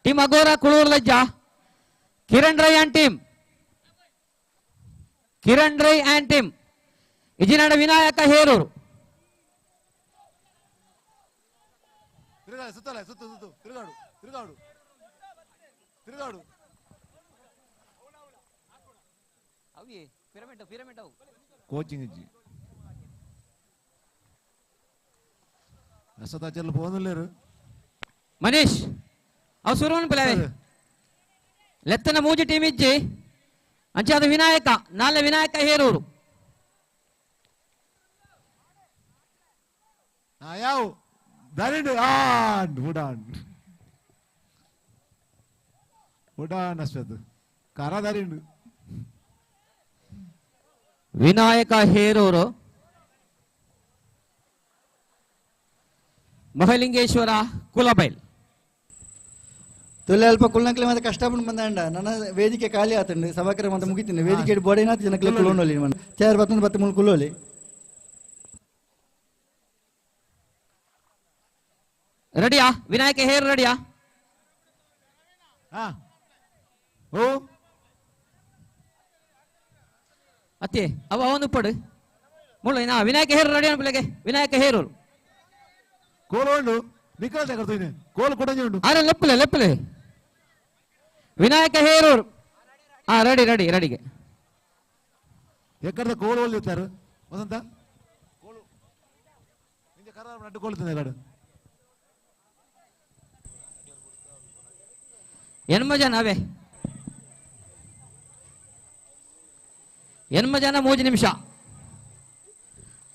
ಟೀಮ್ ಅಗೋರ ಕುಳೂರು ಲಜ್ಜ ಕಿರಣ್ ರೈ ಆ್ಯಂಡ್ ಟೀಮ್ ಇಜಿನಾಡ ವಿನಾಯಕ ಹೇರೂರು ತಿರುಗಾಡು ಕೋಚಿಂಗ್ ಇಜ್ಜಿ ರಸದಾಚರ್ಲು പോകുന്നില്ലേರು మనీష్ అవు సురువును పిలవే లెత్తన మూజి టీం ఇచ్చి అంచే అది వినాయక నాళ్ళ వినాయక హేరూరు ಯಾವು ದಾರಿಂಡು ಉಡಾನ್ ಉಡಾನ್ ಅಷ್ಟದು ಕಾರ ದಾರಿಂಡು ವಿನಾಯಕ ಹೇರೂರು ಮಹಲಿಂಗೇಶ್ವರ ಕುಲಬೈಲ್ ತೊಲೆ ಅಲ್ಪ ಕುಳ್ಳಂಕ್ಲೆ ಮತ್ತೆ ಕಷ್ಟಪಟ್ಟು ಬಂದಂಡ ನನ್ನ ವೇದಿಕೆ ಖಾಲಿ ಆತಂಡು ಸಭಾಕ್ರಮ ಅಂತ ಮುಗಿತೀನಿ ವೇದಿಕೆ ಬೋಡೇನ ಜನಕ್ಲೆ ಕುಲೋನೋಲಿ ಮನ ಚಾರ್ ಬತ್ತೊಂದು ಬತ್ತ ಮೂಲ ಕುಲೋಲಿ రెడీయా వినాయక హేరు రెడీయా ಓ ಅತ್ತೆ ಅವ ಅವನು ಪಡು ಮುಳ್ಳು ನಾ ವಿನಾಯಕ ಹೇರು ರೆಡಿ ಅನ್ಬಿಳಗೆ ವಿನಾಯಕ ಹೇರು ಕೋಲು ಉಂಡು ನಿಖಲ್ ತಗೊಳ್ತೀನಿ ಕೋಲು ಕೊಡಂಜಿ ಉಂಡು ಅರೆ ಲೆಪ್ಪಲೆ ಲೆಪ್ಪಲೆ ವಿನಾಯಕ ಹೇರೂರು ರೆಡಿ ರೆಡಿ ರೆಡಿಗೆ ಎಕ್ಕಡ ಕೋಲು ಒಲ್ಲಿರ್ತಾರೆ ವಸಂತ ಕೋಲು ನಿಂಗೆ ಕರ ನಡ್ಡು ಕೋಲ್ತೀನಿ ಎಲ್ಲಾಡು ఎనమ జన అవే 8 ಜನ 3 ನಿಮಿಷ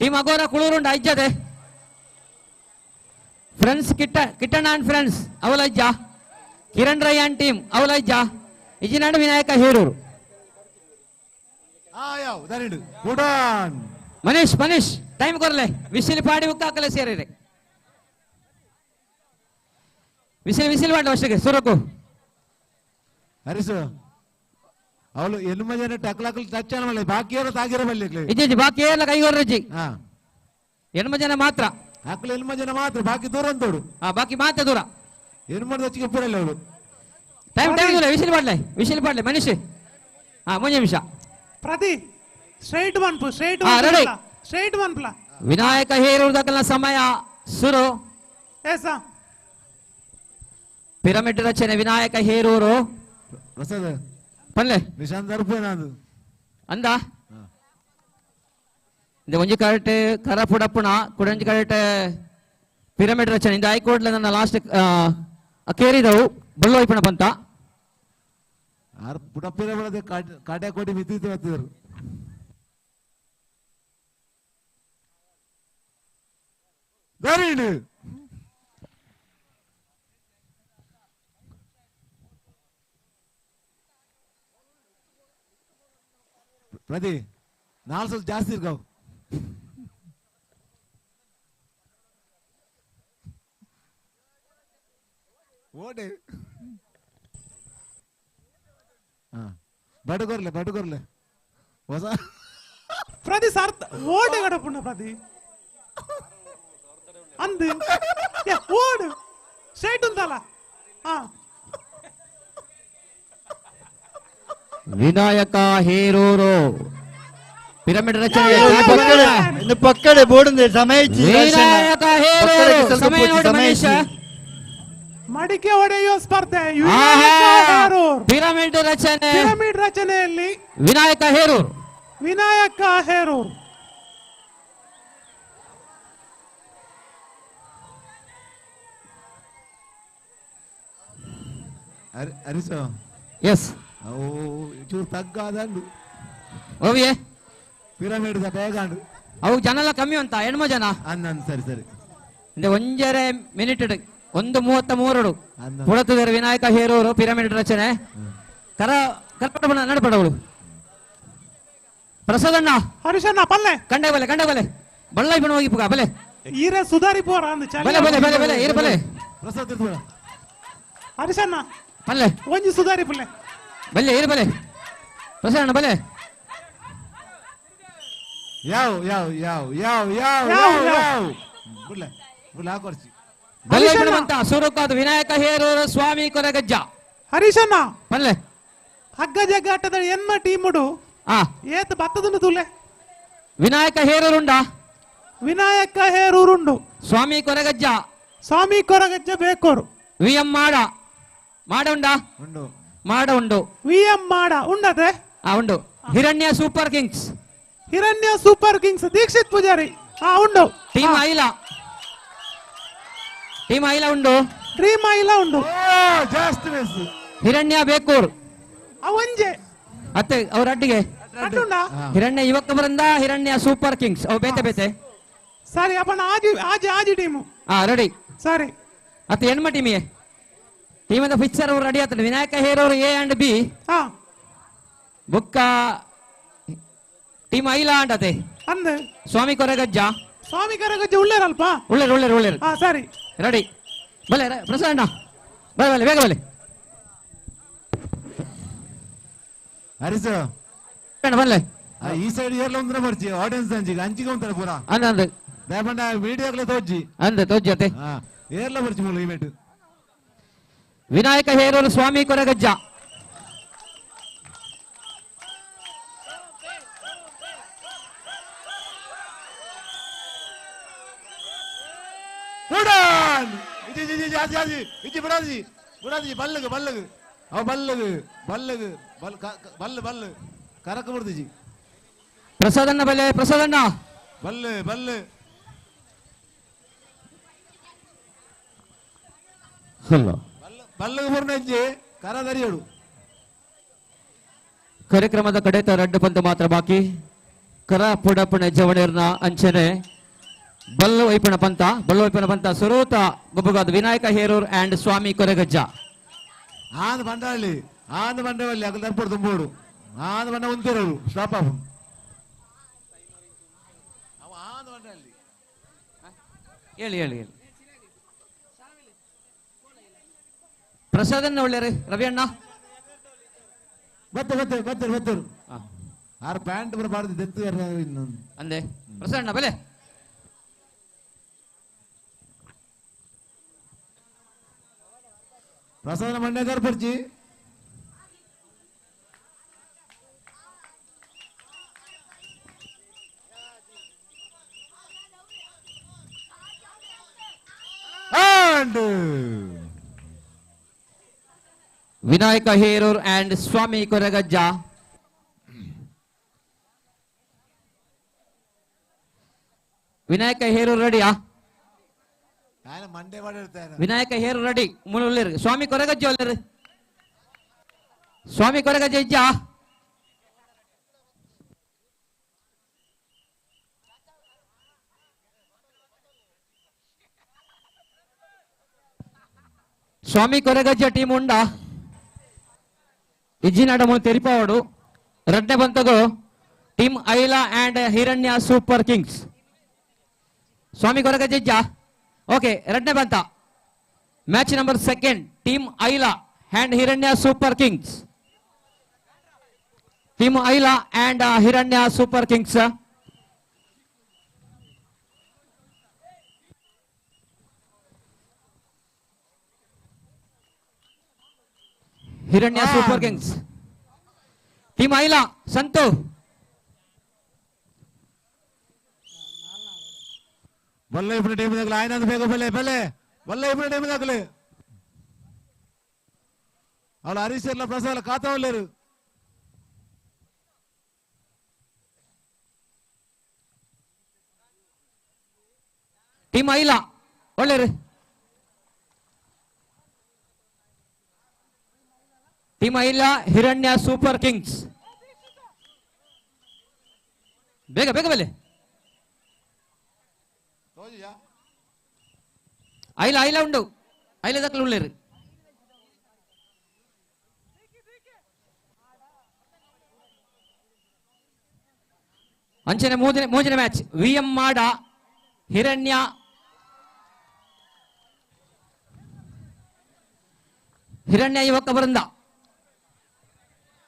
ಟೀಮ್ ಅಗೋರ ಕುಳೂರುಂಡ ಐಜ್ಜದೆ ಫ್ರೆಂಡ್ಸ್ ಕಿಟ್ಟಣ್ಣ ಅಂಡ್ ಫ್ರೆಂಡ್ಸ್ ಅವಲೈಜ್ಜ ಕಿರಣ್ ರೈ ಅಂಡ್ ಟೀಮ್ ಅವಲೈಜ್ಜ ಇಜಿನಾಡು ವಿನಾಯಕ ಹೇರೂರು ಯಾವ ದಾರಿಂಡು ಉಡಾನ್ ಮನೀಶ್ ಮನೀಶ್ ಟೈಮ್ ಕೊರ್ಲೆ ವಿಸಿಲ್ ಪಾಡಿ ಉಕ್ಕಾಕಲೆ ಸೇರಿರೆ ವಿಸಿಲ್ ಪಾಡಿ ಅಷ್ಟಕ್ಕೆ ಸುರಕು ಹರಿಸು ಅವಳು ಎನ್ನು ಮಜಾನೆ ಟಕ್ಲಾಕಲ್ ಟಚ್ ಅಲ್ಲ ಬಾಕಿಯವರು ತಾಗಿರಬಲ್ಲಿ ಇಜ್ಜಿ ಬಾಕಿ ಎಲ್ಲ ಕೈಗೊರ್ರಜ್ಜಿ 8 ಜನ ಮಾತ್ರ ಹಾಕಲು ಎನ್ನು ಮಜಾನೆ ಮಾತ್ರ ಬಾಕಿ ದೂರ ಅಂತೋಡು ಬಾಕಿ ಮಾತ್ರ ದೂರ ಏನು ಮಾಡಿದ ಹಚ್ಚಿಗೆ ಪೂರಲ್ಲ ಅವಳು ಟೈಮ್ ವಿಸಿಲ್ ಪಾಡ್ಲೆ ಮನೀಶ್ 3 ನಿಮಿಷ ಪ್ರತಿ ಸ್ಟ್ರೈಟ್ ಮನ್ಪು ಸ್ಟ್ರೈಟ್ ಮನ್ಪುಲ ವಿನಾಯಕ ಹೇರುವುದಕ್ಕೆಲ್ಲ ಸಮಯ ಸುರು ಪಿರಮಿಡ್ ರಚನೆ ವಿನಾಯಕ ಹೇರೂರು ಪ್ರಸಾದ ಪಲ್ಲೆ ನಿಶಾಂತ್ ರೂಪಾಯಿ ನಾನು ಅಂದ ಇಂದ ಒಂಜಿ ಕರೆಕ್ಟ್ ಕರ ಪುಡಪ್ಪುಣ ಕುಡಂಜಿ ಕರೆಕ್ಟ್ ಪಿರಮಿಡ್ ರಚನೆ ಇಂದ ಐಕೋಡ್ಲೆ ನನ್ನ ಲಾಸ್ಟ್ ಕೇರಿದವು ಬಳ್ಳು ಐಪಣ ಬಂತ ಪುಡಪ್ಪಿರ ಬಳದೆ ಕಾಟೆ ಕೋಟಿ ಮಿತಿತ್ತು ಹತ್ತಿದರು ದಾರಿಣು ಪ್ರತಿ 4 ಸ್ವಲ್ಪ ಜಾಸ್ತಿ ಇರ್ಗಾವ್ ಓಡೆ ಬಡುಗೊರ್ಲೆ ಹೊಸ ಪ್ರತಿ ಸರ್ತ ಓಡೆ ಗಡಪುಣ್ಣ ಪ್ರತಿ ಅಂದು ಓಡು ಸ್ಟ್ರೈಟ್ ಉಂಟಲ್ಲ ವಿನಾಯಕ ಹೇರೂರು ಪಿರಮಿಡ್ ರಚನೆ ಇನ್ನು ಪಕ್ಕಡೆ ಬೋರ್ಡ್ ಸಮಯ ವಿನಾಯಕ ಹೇರೂರು ಸಮಯ ನೋಡಿ ಮನೀಶ್ ಮಡಿಕೆ ಹೊಡೆಯುವ ಸ್ಪರ್ಧೆ ಪಿರಮಿಡ್ ರಚನೆಯಲ್ಲಿ ವಿನಾಯಕ ಹೇರೂರು ಅರಿಸೋ ಎಸ್ ಅವು ಚೂರು ತಗ್ಗಾದಂಡು ಓವಿಯೇ ಪಿರಮಿಡ್ ಬೇಗಾಂಡು ಅವು ಜನ ಎಲ್ಲ ಕಮ್ಮಿ ಅಂತ 8 ಜನ ಸರಿ ಸರಿ ಒಂಜರೆ ಮಿನಿಟ್ 1:33 ಪುಡತುದೇರು ವಿನಾಯಕ ಹೇರೂರು ಪಿರಮಿಡ್ ರಚನೆ ಕರ್ಪಟ ನಡಪಡವಳು ಪ್ರಸಾದಣ್ಣ ಹರಿಶಣ್ಣ ಪಲ್ಲೆ ಕಂಡೆ ಬಲೆ ಬಳ್ಳ ಬಣ ಹೋಗಿ ಪುಗ ಬಲೆ ಈರೆ ಸುಧಾರಿ ಪೋರ ಬಲೆ ಈರ ಬಲೆ ಪ್ರಸಾದ ಹರಿಶಣ್ಣ ಪಲ್ಲೆ ಒಂಜಿ ಸುಧಾರಿ ಪಲ್ಲೆ ಬಲ್ಲೆ ಈರ ಬಲೆ ಪ್ರಸಾದಣ್ಣ ಬಲೆ ಸುರುಕಾದ ವಿನಾಯಕ ಹೇರೂರು ಸ್ವಾಮಿ ಕೊರಗಜ್ಜ ಹರೀಶಣ್ಣ ಪಲ್ಲೆ ಹಗ್ಗ ಜಗ್ಗಾಟದ ಎನ್ನ ಟೀಮುಡು ಏತ್ ಬತ್ತದನ್ನು ತುಲೆ ವಿನಾಯಕ ಹೇರೂರುಂಡು ಸ್ವಾಮಿ ಕೊರಗಜ್ಜ ಬೇಕೋರು ವಿಎಂ ಮಾಡ ಉಂಡು ವಿಎಂ ಮಾಡ ಉಂಡದೆ ಉಂಡು ಹಿರಣ್ಯ ಸೂಪರ್ ಕಿಂಗ್ಸ್ ದೀಕ್ಷಿತ್ ಪೂಜಾರಿ ಉಂಡು ಟೀಮ್ ಐಲ ಉಂಡು ಡ್ರೀಮ್ ಆಯಿಲ್ಲ ಉಂಡು ಜಾಸ್ತಿ ಮಿಸ್ ಹಿರಣ್ಯ ಬೇಕೂರ್ ಅವಂಜೆ ಅತ್ತೆ ಅವ್ರ ಅಡ್ಡಿಗೆ ಅಡ್ಡುಂಡ ಹಿರಣ್ಯ ಯುವಕ ಬೃಂದ ಹಿರಣ್ಯ ಸೂಪರ್ ಕಿಂಗ್ಸ್ ಅವು ಬೇತೆ ಬೇತೆ ಸರಿ ಅಪ್ಪನ ಆಜಿ ಆಜಿ ಆಜಿ ಟೀಮು ರೆಡಿ ಸರಿ ಅತ್ತೆ ಎನ್ಮ ಟೀಮಿಗೆ ಟೀಮದ ಫಿಕ್ಸರ್ ಅವ್ರು ರೆಡಿ ಆಗ್ತದೆ Vinayaka Herur A and B ಬುಕ್ಕ ಟೀಮ್ ಐಲ ಅಂಟತೆ ಅಂದ ಸ್ವಾಮಿ ಕೊರೆಗಜ್ಜ ಸ್ವಾಮಿ ಕರಗಜ್ಜೆ ಉಳ್ಳೇರಲ್ಪ ಉಳ್ಳೇರು ಸರಿ ರೆಡಿ ಬಲೆ ಪ್ರಸಾದ್ ಅಣ್ಣ ಬಲೆ ಬಲೆ ಬೇಗ ಬಲೆ ಹರಿಸ ಬಲ್ಲೆ ಈ ಸೈಡ್ ಏರ್ಲ ಒಂದ್ರ ಬರ್ಚಿ ಆಡಿಯನ್ಸ್ ಅಂಚಿಗೆ ಅಂಚಿಗೆ ಒಂತರ ಪೂರ ಅಂದ ದಯಪಂಡ ಮೀಡಿಯಾಗ್ಲೆ ತೋಜಿ ಅಂದ ತೋಜ್ಜತೆ ಏರ್ಲ ಬರ್ಚಿ ಮೂಲ ಇವೆಂಟ್ ವಿನಾಯಕ ಹೇರೋರು ಸ್ವಾಮಿ ಕೊರೆಗಜ್ಜ ಬಲ್ಲಗು ಅವ ಬಲ್ಲಗು ಬಲ್ಲಗು ಬಲ್ಲು ಬಲ್ಲು ಕರಕ ಬಿಡ್ದಿಜಿ ಪ್ರಸಾದಣ್ಣ ಬಲ್ಲೆ ಪ್ರಸಾದಣ್ಣ ಬಲ್ಲು ಬಲ್ಲು ಬಲ್ಲಗು ಬುರ್ನಜ್ಜಿ ಕರ ದರಿಯೋಡು ಕಾರ್ಯಕ್ರಮದ ಕಡೆತ ರಡ್ಡು ಪಂತ ಮಾತ್ರ ಬಾಕಿ ಕರ ಪುಡಪಣ ಜವಣೇರ್ನ ಅಂಚನೆ ಬಲ್ಲು ವೈಪಣ ಪಂತ ಸುರೂತ ಗೊಬ್ಬಗಾದ ವಿನಾಯಕ ಹೇರೂರ್ ಅಂಡ್ ಸ್ವಾಮಿ ಕೊರೆಗಜ್ಜ ಆಂದ ಬಂಡವಲ್ಲಿ ಅಗಲ ತರ್ಪಡು ತುಂಬೋಡು ಆಂದ ಬಂಡ ಒಂದಿರೋರು ಸ್ಟಾಪ್ ಆಫ್ ಹೇಳಿ ಪ್ರಸಾದನ್ನ ಒಳ್ಳೆಯರು ರವಿ ಅಣ್ಣ ಬತ್ತರು ಆರು ಪ್ಯಾಂಟ್ ಬರಬಾರ್ದು ದೆತ್ತು ಇನ್ನೊಂದು ಅಂದೆ ಪ್ರಸಾದಣ್ಣ ಬಲೆ ಪ್ರಸಾದ ಮಂಡ್ಯಗಾರ ಪಡ್ಚಿ ವಿನಾಯಕ ಹೇರೂರ್ ಅಂಡ್ ಸ್ವಾಮಿ ಕೊರೆಗಜ್ಜ ವಿನಾಯಕ ಹೇರೂರ್ ರೆಡಿಯಾ ಮಂಡೆ ಮಾಡಿರ್ತಾನೆ ವಿನಾಯಕ ಹೇರೂರ್ ರೆಡಿ ಮುಳ್ಳಿರು ಸ್ವಾಮಿ ಕೊರೆಗಜ್ಜ ಒಳ್ಳೆರು ಸ್ವಾಮಿ ಕೊರೆಗಜ್ಜ ಇಜ್ಜ స్వామి కొరగజ్జ టీం ఉండ ఇజ్జినాడ మూడు తెరిపావాడు రెడ్డ బంతగు team Aila and Hiranya super kings Swami Koragajja ఇజ్జ ఓకే రెడ్డ బంత match number 2 team Aila and Hiranya super kings team Aila and Hiranya super kings Hiranya super kings team Aila ಸಂತು ಬಲ್ಲ ಇಬ್ಬರು ಟೀಮ್ ದಾಗಲ ಆಯ್ನಂದ ಬೇಗ ಬಲ್ಲೆ ಬಲ್ಲೆ ಬಲ್ಲ ಇಬ್ಬರು ಟೀಮ್ ದಾಗಲೆ ಅವಳು ಹರೀಶ್ ಎಲ್ಲ ಪ್ರಸಾದ ಕಾತವಲ್ಲೇರು ಟೀಮ್ ಐಲಾ ಒಳ್ಳೆರು ಟೀಮ್ ಐಲಾ ಹಿರಣ್ಯ ಸೂಪರ್ ಕಿಂಗ್ಸ್ ಬೇಗ ಬೇಗ ಬಲೆ ಐಲ ಐಲ ಉಂಡು ಐಲ ದಕ್ಕಲು ಉಳ್ಳೇರು ಅಂಚನೆ ಮೂಜನೆ ಮ್ಯಾಚ್ ವಿಎಂ ಮಾಡ ಹಿರಣ್ಯ ಯುವಕ ಬೃಂದ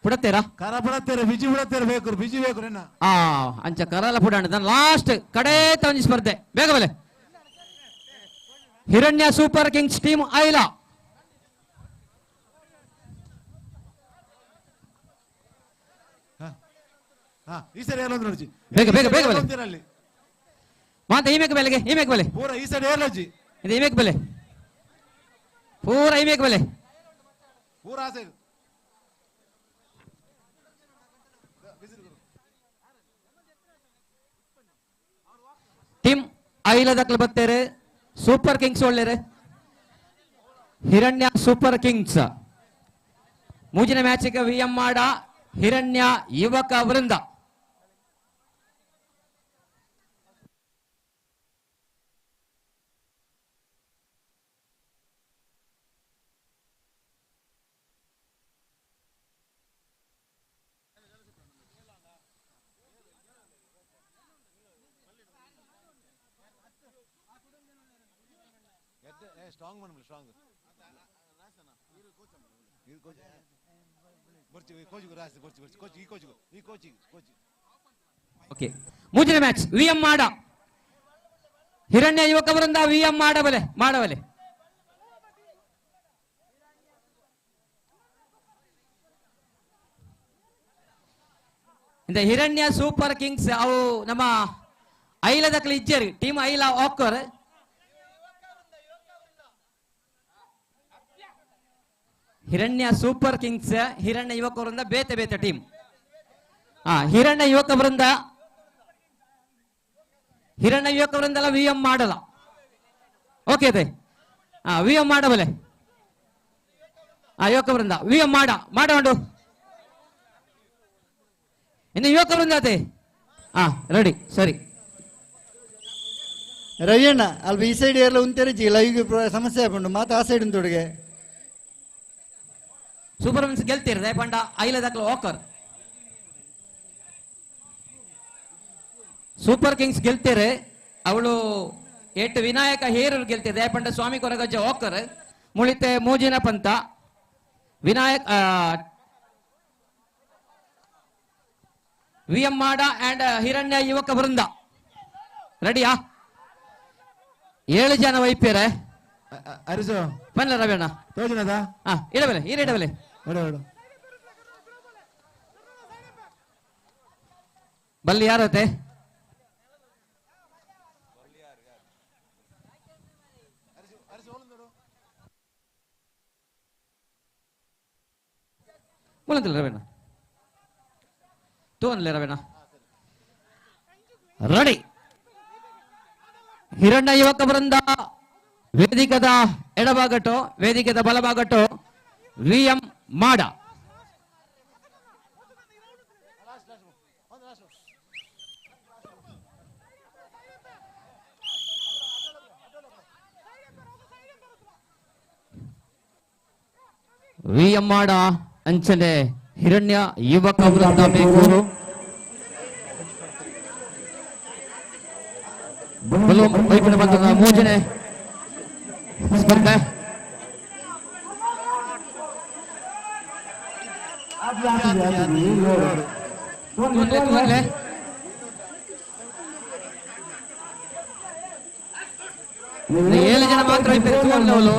ಪುಡತ್ತೇರಾ ಕರ ಪುಡತ್ತೇರ ಬಿಜಿ ಪುಡತ್ತೇರ ಬೇಕು ಬಿಜಿ ಬೇಕು ಅಂಚ ಕರಲ ಪುಡಾಣ ಲಾಸ್ಟ್ ಕಡೆ ಒಂಜಿ ಸ್ಪರ್ಧೆ ಬೇಗ ಬಲೆ ಹಿರಣ್ಯ ಸೂಪರ್ ಕಿಂಗ್ಸ್ ಟೀಮ್ ಐಲಾ ಈ ಸರಿ ಎಲ್ಲ ನೋಡ್ಜಿ ಬೇಗ ಬೇಗ ಬೇಗ ಬಲೆ ಮಾತ ಈಮೇಕ್ ಬೆಲೆ ಪೂರ ಈ ಸರಿ ಏರ್ಲಜ್ಜಿ ಇದು ಈಮೇಕ್ ಬೆಲೆ ಪೂರ ಈಮೇಕ್ ಬೆಲೆ ಪೂರ ಆ ಸೈಡ್ ಟೀಮ್ ಐಲ ದಕ್ಕಲು ಬತ್ತೇರೆ ಸೂಪರ್ ಕಿಂಗ್ಸ್ ಒಳ್ಳೆರೆ ಹಿರಣ್ಯ super kings. ಮೂಜಿನ ಮ್ಯಾಚಿಗೆ VM Mada Hiranya ಯುವಕ ವೃಂದ. Okay, ಮೂಜಿನ match VM Mada Hiranya ಯುವಕ ವೃಂದ ವಿಎಂ ಮಾಡಬಲೆ. இந்த ಹಿರಣ್ಯ ಸೂಪರ್ ಕಿಂಗ್ಸ್ ಅವು ನಮ್ಮ ಐಲದಕ್ಲ ಇಜ್ಜರಿ ಟೀಮ್ ಐಲ ಆಕರ್ ಹಿರಣ್ಯ ಸೂಪರ್ ಕಿಂಗ್ಸ್ ಹಿರಣ್ಯ ಯುವಕ ವೃಂದ ಬೇತೆ ಟೀಮ್. ಹಿರಣ್ಯ ಯುವಕ ವೃಂದ ಎಲ್ಲ ವಿಎಂ ಮಾಡಲ್ಲ. ಓಕೆ ಅದೇ ವಿಎಂ ಮಾಡಬಲೆ. ಯುವಕ ವೃಂದ ವಿಎಂ ಮಾಡು ಇನ್ನು ಯುವಕ ವೃಂದ ಅದೇ ರೆಡಿ ಸರಿ. ರವಿಯಣ್ಣ ಅಲ್ಪ ಈ ಸೈಡ್ ಎಲ್ಲ ಉಂತೆರಜಿ ಲೈವ್ ಸಮಸ್ಯೆ ಆಗ್ಕೊಂಡು ಮಾತು ಆ ಸೈಡ್ ಉಂಟೊಳಗೆ ಸೂಪರ್ ಕಿಂಗ್ಸ್ ಗೆಲ್ತಿರದೆ ಪಂಡ ಐಲದಕ್ಲ ಓಕರ್ ಸೂಪರ್ ಕಿಂಗ್ಸ್ ಗೆಲ್ತಿರೆ ಅವಳು ಏಟ್ ವಿನಾಯಕ ಹೇರೂರು ಗೆಲ್ತಿದೆ ಪಂಡ ಸ್ವಾಮಿ ಕೊರಗಜ್ಜ ಓಕರ್ ಮುಳಿತೆ ಮೂಜಿನ ಪಂತ ವಿನಾಯಕ್ ವಿಎಂ ಮಾಡ ಅಂಡ್ ಹಿರಣ್ಯ ಯುವಕ ವೃಂದ ರೆಡಿಯಾ? 7 ಜನ ವೈಪ್ಯರೆ ಬನ್ಲ ರವಿಯಣ್ಣ ಇಡಬಲೆ ಇಡಬಲೆ ಬಲ್ಲಿ ಯಾರತ್ತೆ ಮೂಲಂತಿಲ್ಲ ರವಿಯಣ್ಣ ತೋನ್ಲೆ ರವಿಯಣ್ಣ ರೆಡಿ. ಹಿರಣ್ಯ ಯುವಕ ವೃಂದ ವೇದಿಕದ ಎಡಭಾಗಟು ವೇದಿಕೆದ ಬಲಭಾಗಟು ವಿಎಂ ಮಾಡ. ವಿಎಂ ಮಾಡ ಅಂಚನೆ ಹಿರಣ್ಯ ಯುವಕ ವೃಂದ ಬೇಕೂರು ವೈಪುಣ್ಯ ಬಂದ ಮೂಜನೆ ಸ್ಪರ್ಧೆ ಏಳು ಜನ ಮಾತ್ರ ಅವಳು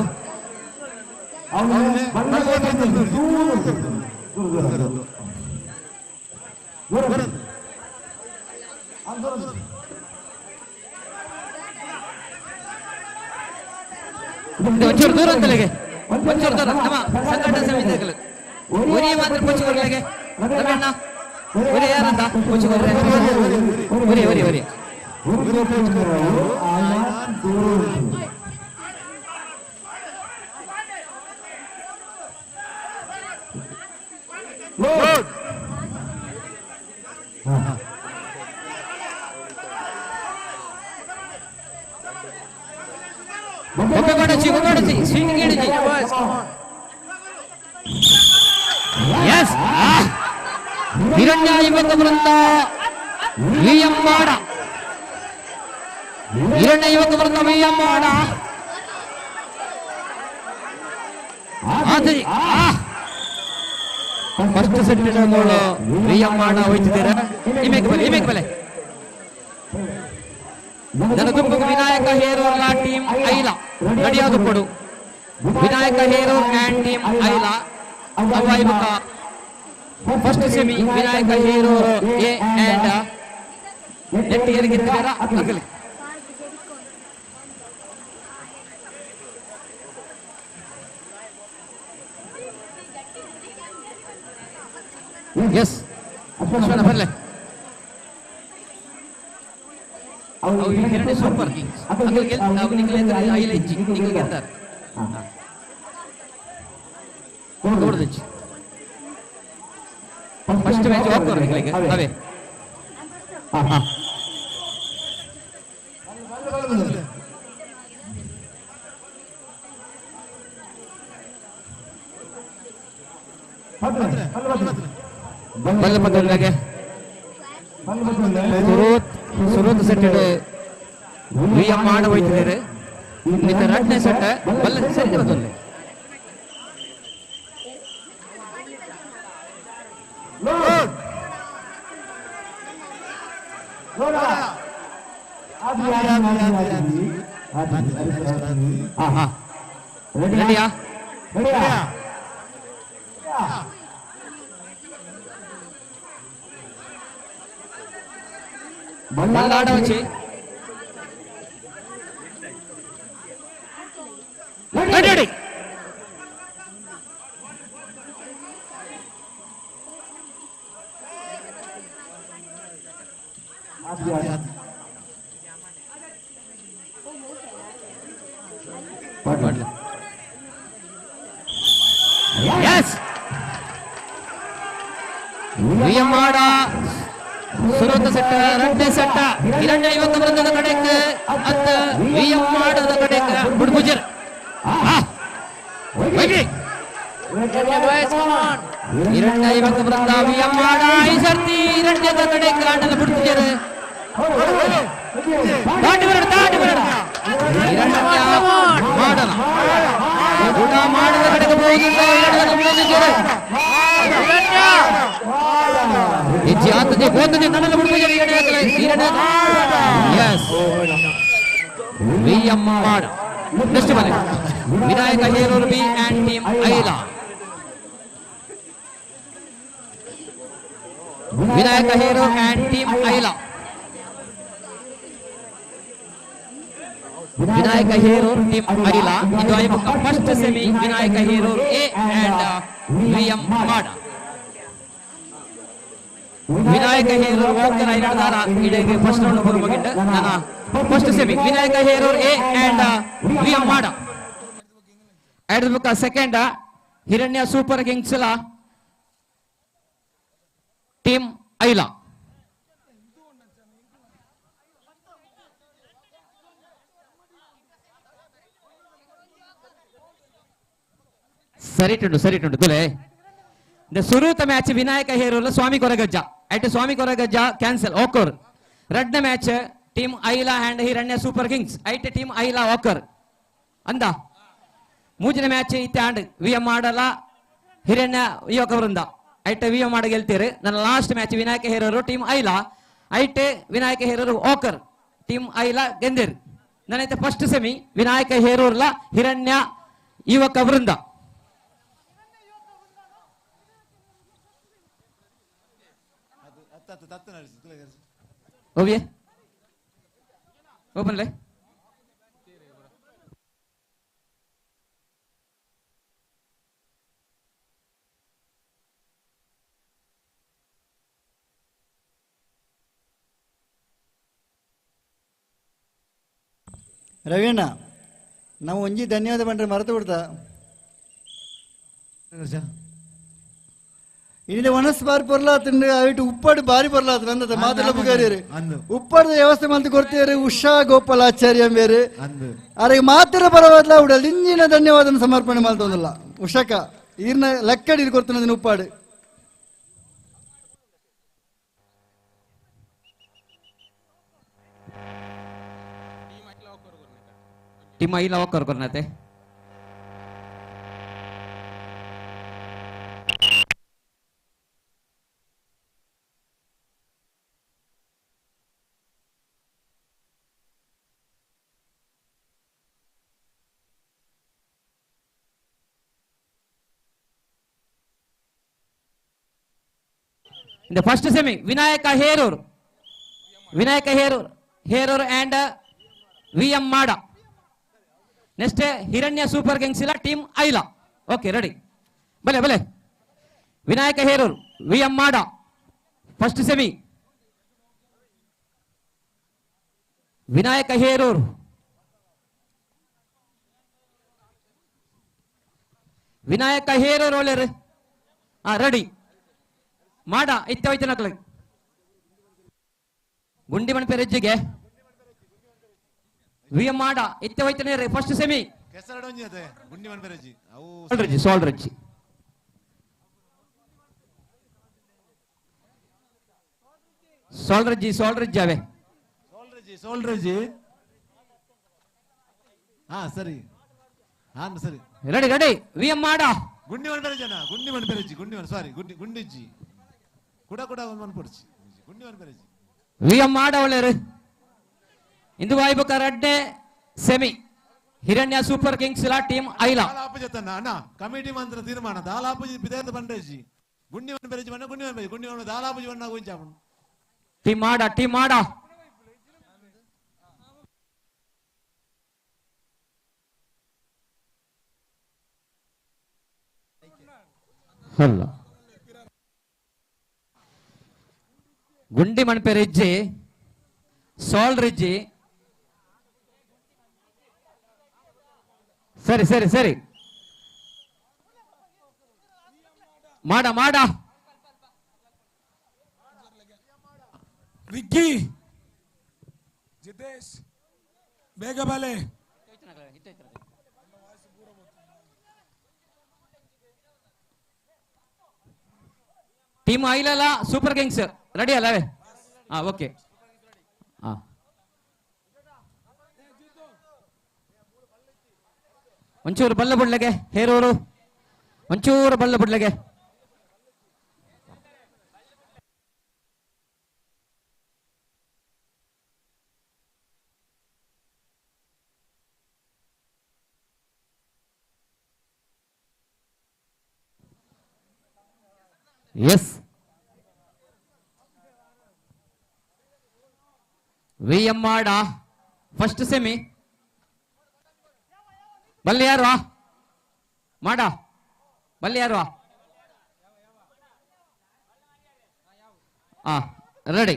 ಒಂಚೂರು ದೂರ ಅಂತಲೆಗೆ ಒಂಚೂರು ದೂರ ನಮ್ಮ ಸಂಘಟನಾ ಸಮಿತಿಗಳು ಒರಿಯ ಮಾತ್ರ ಪುಚ್ಚುಗೊರ್ಲೆಗೆ ರಮಣ್ಣ ಒರಿ ಯಾರಂತ ಪುಚ್ಚುಗೊರ್ರೆ ಒರಿ ಒರಿ ಒರಿ ಒಬ್ಬ swing ಹಿಡಿದಿ yes ಹಿರಣ್ಯ ಯುವಕ ವೃಂದ ವಿಎಂ ಮಾಡ ಹಿರಣ್ಯ ಯುವಕ ವೃಂದ ವಿಎಂ ಮಾಡ ಆದಿ ಫಸ್ಟ್ ಸೆಟ್ ಗೋಲ್ ವಿಎಂ ಮಾಡ ಹೋಯ್ತಿದ್ದೀರಾ ಇಮೇಕ್ ಬಲೆ ಜನಗುಂಪು ವಿನಾಯಕ ಹೇರೂರ್ಲ ಟೀಮ್ ಐಲ ರೆಡಿಯಾದು ಕೊಡು ವಿನಾಯಕ ಹೇರೂರ್ ಅಂಡ್ ಟೀಮ್ ಐಲ ಅವೈಬಕ first semi Vinayaka Herur A and ನೆಟ್ ಏರಿಗಿದ್ದಾರಾ ಆಗಲಿ ಎಸ್ ಅಶ್ವನ ಬರ್ಲೆ ಅವು ಹಿರಣ್ಯ ಸೂಪರ್ ಕಿಂಗ್ಸ್ ಅಂಗಲ್ ಗೆಲ್ ನಾವು ನಿಗಲೆ ಐಲ ಇಜ್ಜಿ ನಿಗಲ್ ಗೆಲ್ತಾರೆ ಕೂಡದಚ್ಚಿ ಫಸ್ಟ್ ಮ್ಯಾಚ್ ಹೋಗ್ತಾರೆ ನಿಮಗೆ ಅವೇ ಬಲ್ಲ ಪದಗಳಿಗೆ ಸುರೋತ್ ಸೆಟ್ ವಿಎಂ ಮಾಡ ಹೋಯ್ತಿದ್ದಾರೆ ನಿನ್ನ ರಡ್ನೆ ಸೆಟ್ ಬಲ್ಲ ಸರಿ ಬದಲೇ ರೆಡಿಯಾ ಬಲ್ಲಾಡ వచ్చి రెడీ yes ವಿಯಮಾಡ ಸುರತ ಸೆಟ್ಟ ರಡ್ಡೆ ಸೆಟ್ಟ ಹಿರಣ್ಯ ಯುವಕ ವೃಂದದ ಕಡೆಗೆ ಅತ್ತ ವಿಯಮಾಡದ ಕಡೆಗೆ ಬುಡ್ಬುಜರ್ ಹಿರಣ್ಯ ಯುವಕ ವೃಂದ ವಿಯಮಾಡ ಈ ಸರ್ತಿ ಹಿರಣ್ಯದ ಕಡೆಗೆ ಆಟದ ಬುಡ್ಬುಜರ್ ದಾಟಿ ಬರೋಣ ಹಿರಣ್ಯ ಮಾಡಲ್ಲ ಊಟ ಮಾಡದ ಕಡೆಗೆ ಹೋಗಿದ್ದ ಹಿರಣ್ಯದ ಬುಡ್ಬುಜರ್ ಹೆಚ್ಚಿ ಆತದೆ ಹೋತದೆ ನನ್ನನ್ನು ಬಿಡುವುದಿಲ್ಲ ಎಸ್ ವಿಎಂ ಮಾಡ ನೆಕ್ಸ್ಟ್ ಮನೆ Vinayaka Herur B and team Aila Vinayaka Herur and team Aila Vinayaka Herur team Aila ಇದು ಐಮುಖ first semi Vinayaka Herur A and VM ಮಾಡ ವಿನಾಯಕ ಹೇರೂರು ಹೋಗ್ತಾರ ಐದಾರ ಇಡೆಗೆ ಫಸ್ಟ್ ರೌಂಡ್ ಬರುವಾಗಿಟ್ಟು ನಾನು first semi Vinayaka Herur A and VM Mada at the book second Hiranya super kings team Aila ಸರಿಟುಂಡು ತುಲೆ ಸುರೂತ match Vinayaka Herur Swami Koragajja at Swami Koragajja cancel ಓಕರ್ ರಡ್ನ match team Aila and Hiranya super kings ಐಟ್ ಟೀಮ್ ಐಲಾ ಓಕರ್ ಅಂದ ಮೂಜಿನ ಮ್ಯಾಚ್ ಇತ್ತೆ ಅಂಡ್ ವಿಎಂ ಮಾಡಲ್ಲ ಹಿರಣ್ಯ ಯುವಕ ವೃಂದ ಐಟ್ ವಿಎಂ ಮಾಡ ಗೆಲ್ತೀರಿ ನನ್ನ last match Vinayaka Herur team Aila ಐಟ್ ವಿನಾಯಕ ಹೇರೂರು ಓಕರ್ ಟೀಮ್ ಐಲಾ ಗೆಂದಿರ್ ನನ್ನೈತೆ ಫಸ್ಟ್ ಸೆಮಿ ವಿನಾಯಕ ಹೇರೂರ್ಲ ಹಿರಣ್ಯ ಯುವಕ ವೃಂದ ಓವಿಯೇ ಓಪನ್ಲೆ ರವೀಣ ನಾವು ಒಂಜಿ ಧನ್ಯವಾದ ಬಂದ್ರೆ ಮರೆತು ಬಿಡ್ತಾ ಇಲ್ಲಿ ಒಣಸ್ ಬಾರಿ ಬರ್ಲಾತಂಡು ಅವಿಟ್ಟು ಉಪ್ಪಾಡು ಬಾರಿ ಬರ್ಲಾತ ಅಂದ ಮಾತೆಲ್ಲ ಬುಗಾರಿ ಉಪ್ಪಾಡದ ವ್ಯವಸ್ಥೆ ಮಂತ್ ಕೊಡ್ತೀರಿ ಉಷಾ ಗೋಪಾಲಾಚಾರ್ಯ ಬೇರೆ ಅರೆ ಮಾತ್ರ ಬರವಾದ್ಲ ಉಡಲ್ ಇಂಜಿನ ಧನ್ಯವಾದ ಸಮರ್ಪಣೆ ಮಾಡ್ತಂದಲ್ಲ ಉಷಕ ಈರ್ನ ಲೆಕ್ಕಡಿ ಕೊಡ್ತಾನ ಉಪ್ಪಾಡು team Aila ಓಕರ್ ಕೊರ್ನತೆ In the first semi, Vinayaka Herur and VM Mada. Next, Hiranya Super Kings team Ayla. Okay, ready. Bale. Vinayaka Herur, VM Mada. First semi. Vinayaka Herur. Vinayaka Herur ಒಳ್ಳೆರು ರೆಡಿ ಮಾಡ ಇತ್ತೆ ಹೋಯ್ತು ನಕ್ಲ ಗುಂಡಿ ಮಣಪೆ ರೆಜ್ಜಿಗೆ ವಿ ಮಾಡ ಇತ್ತೆ ಹೋಯ್ತಾನೆ ರೀ ಫಸ್ಟ್ ಸೆಮಿ ಸೋಲ್ ರಜ್ಜಿ ಸೋಲ್ ರಜ್ಜಿ ಅವೇ ಸೋಲ್ರಜಿ ಹಾ ಸರಿ ಸರಿ ರೆಡಿ ರೆಡಿ ವಿ ಮಾಡ ಗುಂಡಿ ಮನ್ಪೆರಜನ ಗುಂಡಿ ಮನ್ಪೆರಜಿ ಗುಂಡಿ ಮನ್ ಸಾರಿ ಗುಂಡಿ ಗುಂಡಿಜ್ಜಿ ಕೂಡ ಕೂಡ ಮನ್ಪೊಡ್ಚಿ ಗುಂಡಿ ಮನ್ಪೆರಜಿ ವಿ ಮಾಡ ಒಳ್ಳೆರು ಇಂದು ವಾಯ್ಬಕ ರಡ್ಡೆ ಸೆಮಿ ಹಿರಣ್ಯ ಸೂಪರ್ ಕಿಂಗ್ಸ್ ಟೀಮ್ ಐಲ ದಾಲಾಪುಜತನ ಅಣ್ಣ ಕಮಿಟಿ ಮಂತ್ರ ತೀರ್ಮಾನ ದಾಲಾಪುಜಿ ಬಿದೇತ ಬಂಡೇಜಿ ಗುಂಡಿ ಮನ್ಪೆರಜಿ ಬಣ್ಣ ಗುಂಡಿ ಮನ್ಪೆರಜಿ ಗುಂಡಿ ಮನ್ ದಾಲಾಪುಜಿ ಬಣ್ಣ ಗುಂಚಾಪಣ ಟೀಮ್ ಮಾಡ ಅಲ್ಲ ಗುಂಡಿ ಮಣಪೆ ರೆಜ್ಜಿ ಸೋಲ್ ರೆಜ್ಜಿ ಸರಿ ಸರಿ ಸರಿ ಮಾಡ ವಿಕ್ಕಿ ಜಿತೇಶ್ ಬೇಗ ಬಾಲೆ ಟೀಮ್ ಐಲಲ್ಲ ಸೂಪರ್ ಕಿಂಗ್ಸ್ ರೆಡಿ ಅಲ್ಲವೇ ಓಕೆ ಒಂಚೂರು ಬಲ್ಲ ಬಿಡ್ಲೆಗೆ ಹೇರೋರು ಒಂಚೂರು ಬಲ್ಲ ಬಿಡ್ಲೆಗೆ ಎಸ್ ವಿ ಎಂ ಮಾಡ ಫಸ್ಟ್ ಸೆಮಿ ಬಲ್ಲಿ ಯಾರು ಮಾಡ ಬಲ್ಲಿ ಯಾರು ರೆಡಿ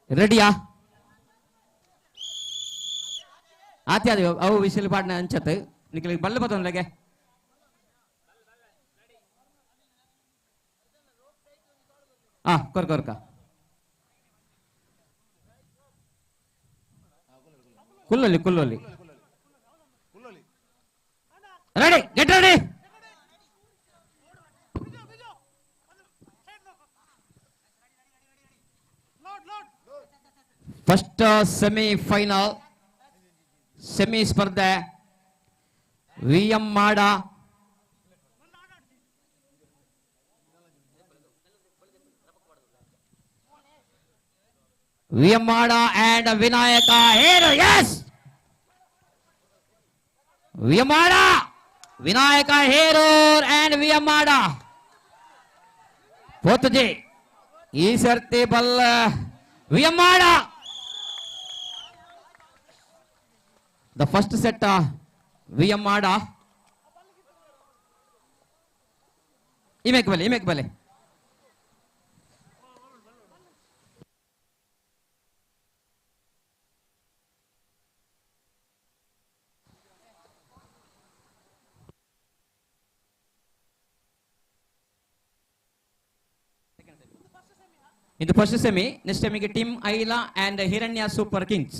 ರೆಡಿಯಾ ಆತಿ ಅದು ಅವು ವಿಸಿಲ್ ಪಾಡ್ನ ಅಂಚತ್ ನಿಕ್ಲಿ ಬಲ್ಲ ಬತ್ತೊಂದ್ಲೆಗೆ ಕೊರ್ಕ ಕುಲ್ಲೊಲ್ಲಿ ready get ready first semi ಸ್ಪರ್ಧೆ V M Mada and Vinayaka Herur yes Vinayaka Herur and V M Mada ಪೋತುಜಿ ಈ ಸರ್ತಿ ಬಲ್ಲ V M Mada the first set V M Mada ಇಮೇಕ್ ಬಲೆ In the first semi, next time we get Team Ayla and Hiranya Super Kings.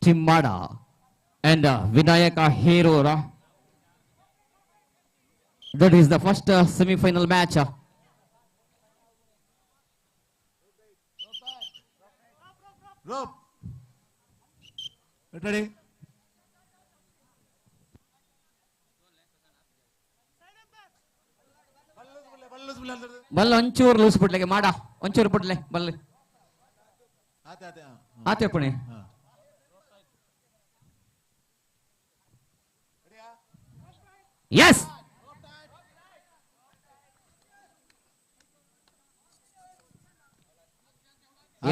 Team Mada and Vinayaka Herora. That is the first semi-final match. Rope. Ready? ಬಲ್ಲ ಒಂಚೂರು loose ಬಿಡ್ಲಿಕ್ಕೆ ಮಾಡ ಒಂಚೂರು ಬಿಡ್ಲೆ ಬಲ್ಲ ಆತೆ Pune S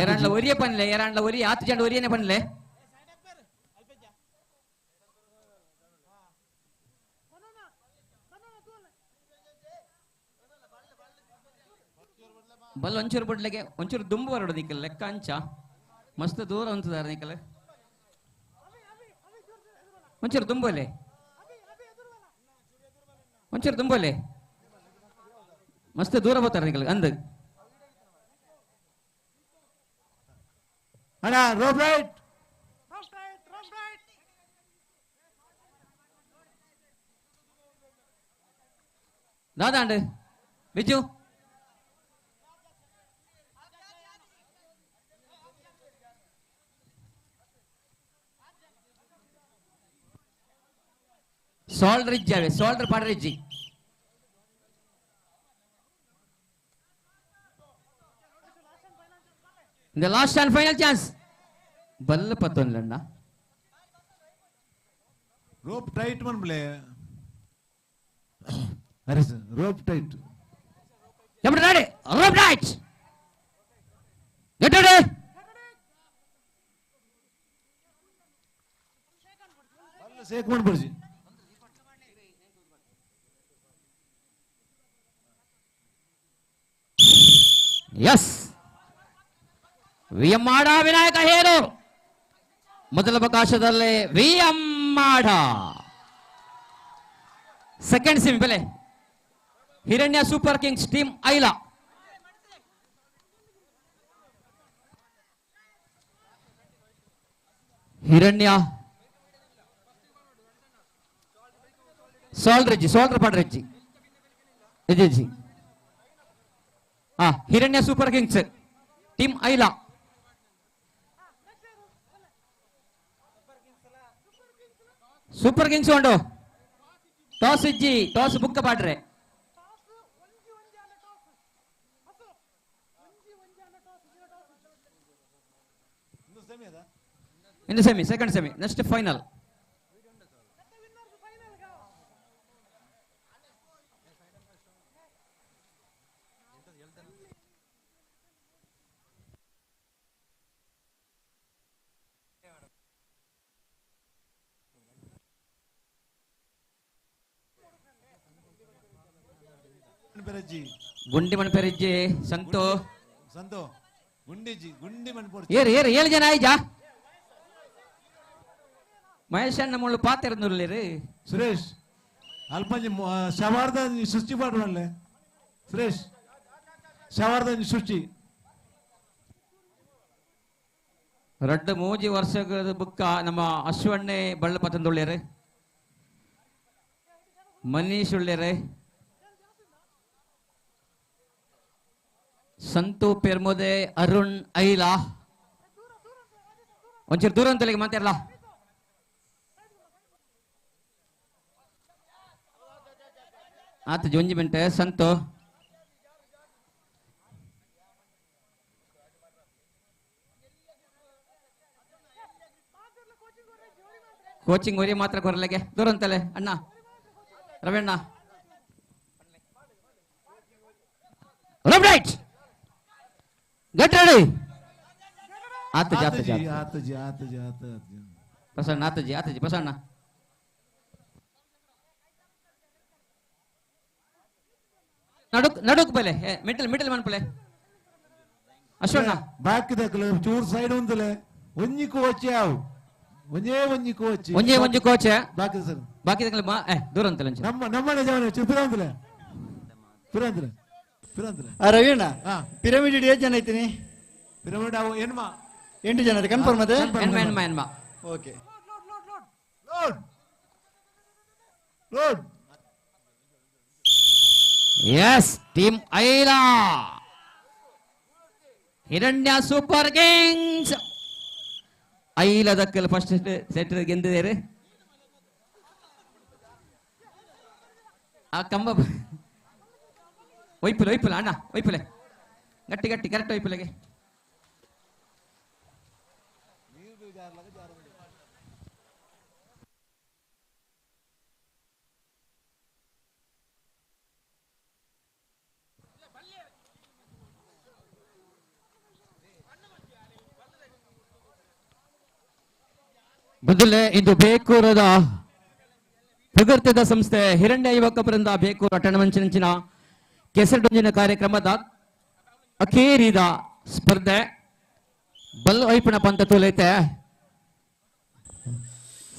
ಏರಾಂಡ್ಲ ಒರಿಯ ಪನ್ಲೆ ಏರಾಂಡ್ಲ ಒರಿ 10 ಜಂಡ ಒರಿಯನೆ ಪನ್ಲೆ ಬಲ್ ಒಂಚೂರು ಬಿಡ್ಲೆಗೆ ಒಂಚೂರು ದುಂಬು ಬರೋಡು ನಿಕ್ಕಲ್ ಲೆಕ್ಕ ಅಂಚ ಮಸ್ತ್ ದೂರ ಉಂಟದಾರ ನಿಕ್ಕಲ್ ಒಂಚೂರು ದುಂಬೋಲೆ ಒಂಚೂರು ದುಂಬೋಲೆ ಮಸ್ತ್ ದೂರ ಬರ್ತಾರೆ ನಿಕ್ಕಲ್ ಅಂದ್ ಅಣ್ಣ ರೋಪ್ ರೈಟ್ ದಾದಾಂಡ್ ಬಿಜು ಸೋಲ್ಡರ್ ಇಜ್ಜಾವೆ ಸೋಲ್ಡರ್ ಪಾಡ್ರ ಇಜ್ಜಿ the last and final chance ಬಲ್ಲ ಪತ್ತೊಂದ್ಲಣ್ಣ ರೋಪ್ ಟೈಟ್ ಮನ್ಬ್ಲೆ ಅರೆ ಸರ್ ರೋಪ್ ಟೈಟ್ ಎಬ್ರ ready rope tight get ready ಬಲ್ಲ ಸೇಕ್ ಮಾಡ್ಬಿಡ್ಸಿ ಎಸ್ ವಿಎಂ ಮಾಡ ವಿನಾಯಕ ಹೇರೂರು ಮೊದಲ ಅವಕಾಶದಲ್ಲಿ ವಿಎಂ ಮಾಡ ಸೆಕೆಂಡ್ ಸೆಮಿ ಬೆಲೆ ಹಿರಣ್ಯ ಸೂಪರ್ ಕಿಂಗ್ಸ್ ಟೀಮ್ ಐಲಾ ಹಿರಣ್ಯ ಸೋಲ್ಡ್ರಿಜ್ಜಿ ಸೋಲ್ಡರ್ ಪಾಡ್ರಿಜ್ಜಿ ಇಜ್ಜಿ ಹಿರಣ್ಯ ಸೂಪರ್ ಕಿಂಗ್ಸ್ ಟೀಮ್ ಐಲಾ ಸೂಪರ್ ಕಿಂಗ್ಸ್ ಉಂಡು ಟಾಸ್ ಇಜ್ಜಿ ಟಾಸ್ ಬುಕ್ಕ ಪಾಡ್ರೆ ಇನ್ನು semi second sem next final ಗುಂಡಿ ಮಣ್ಪೆರಿಜ್ಜಿ ಸಂತು ಸಂತು ಗುಂಡಿಜಿ ಗುಂಡಿ ಮಣ್ಪೊರ್ ಏರು ಏರು 7 ಜನ ಆಯ್ಜಾ ಮಹೇಶ್ ಅಣ್ಣ ಮುಳ್ಳು ಪಾತಿರನ್ನೂರ್ಲಿ ಸುರೇಶ್ ಅಲ್ಪಂಜಿ ಶವಾರ್ದ ಸೃಷ್ಟಿ ಮಾಡುವಲ್ಲೇ ಸುರೇಶ್ ಶವಾರ್ದ ಸೃಷ್ಟಿ ರಡ್ಡು ಮೂಜಿ ವರ್ಷದ ಬುಕ್ಕ ನಮ್ಮ ಅಶ್ವಣ್ಣೆ ಬಳ್ಳ ಪತಂದುಳ್ಳ್ಯಾರೆ ಮನೀಶ್ ಉಳ್ಳ್ಯಾರೆ ಸಂತು ಪೆರ್ಮುದೆ ಅರುಣ್ ಐಲಾ ಒಂಚೂರು ದೂರ ಅಂತಲಿಗೆ ಮಾತಾಡಲ್ಲ ಆತ ಜೊಂಜಿ ಮಿಂಟೆ ಸಂತು ಕೋಚಿಂಗ್ ಒರಿ ಮಾತ್ರ ಕೊರಲೆಗೆ ದೂರ ಅಂತಲೆ ಅಣ್ಣ ರವಣ್ಣ ರೈಟ್ ಗೆಟ್ ರೆಡಿ ಆತಜಿ ಆತಜಿ ಆತಜಿ ಆತಜಿ ಆತಜಿ ಪ್ರಸನ್ನ ಆತಜಿ ಆತಜಿ ಪ್ರಸನ್ನ ನಡುಕ್ ನಡುಕ್ ಬಲೆ ಮಿಡಲ್ ಮಿಡಲ್ ಮನ್ಪಲೆ ಅಶ್ವಣ್ಣ ಬ್ಯಾಕ್ ದಕ್ಕಲೆ ಚೂರ್ ಸೈಡ್ ಉಂದಲೆ ಒಂಜಿ ಕೋಚ್ ಯಾವ್ ಒಂಜೇ ಒಂಜಿ ಕೋಚ್ ಒಂಜಿ ಕೋಚ್ ಬಾಕಿ ಸರ್ ಬಾಕಿ ದಕ್ಕಲೆ ದೂರ ಅಂತಲೆ ನಮ್ಮನೆ ಜವನ ಪಿರಂದಲೆ ಪಿರಂದಲೆ ಪಿರಂದಲೆ ರವಿಯಣ್ಣ ಪಿರಮಿಡ್ ಹಿಡಿ ಎಷ್ಟು ಜನ ಐತೀನಿ ಪಿರಮಿಡ್ ಅವು ಎನ್ಮ 8 ಜನ ಐತೆ ಕನ್ಫರ್ಮ್ ಅದೇ ಎನ್ಮ okay load load yes team ಐಲಾ ಹಿರಣ್ಯ ಸೂಪರ್ ಕಿಂಗ್ಸ್ ಐಲಾ ದಕ್ಕಲ್ ಫಸ್ಟ್ ಸೆಟ್ ಗೆದ್ದಿದ್ದಾರೆ ಆ ಕಂಬ ಒಯ್ಪುಲೆ ಒಯ್ಪುಲೆ ಅಣ್ಣ ಒಯ್ಪುಲೆ ಗಟ್ಟಿ ಗಟ್ಟಿ ಕರೆಕ್ಟ್ ಒಯ್ಪುಲೆಗೆ ಮೊದಲೇ ಇಂದು ಬೇಕೂರದ ಪ್ರಗತಿದ ಸಂಸ್ಥೆ ಹಿರಣ್ಯ ಯುವಕ ವೃಂದ ಬೇಕೂರು ಅಟಣಮಂಚಿನ ಕೆಸರಡೊಂಜಿನ ಕಾರ್ಯಕ್ರಮದ ಅಖೇರಿದ ಸ್ಪರ್ಧೆ ಬಲ್ ವೈಪಣ ಪಂತ ತೋಲೈತೆ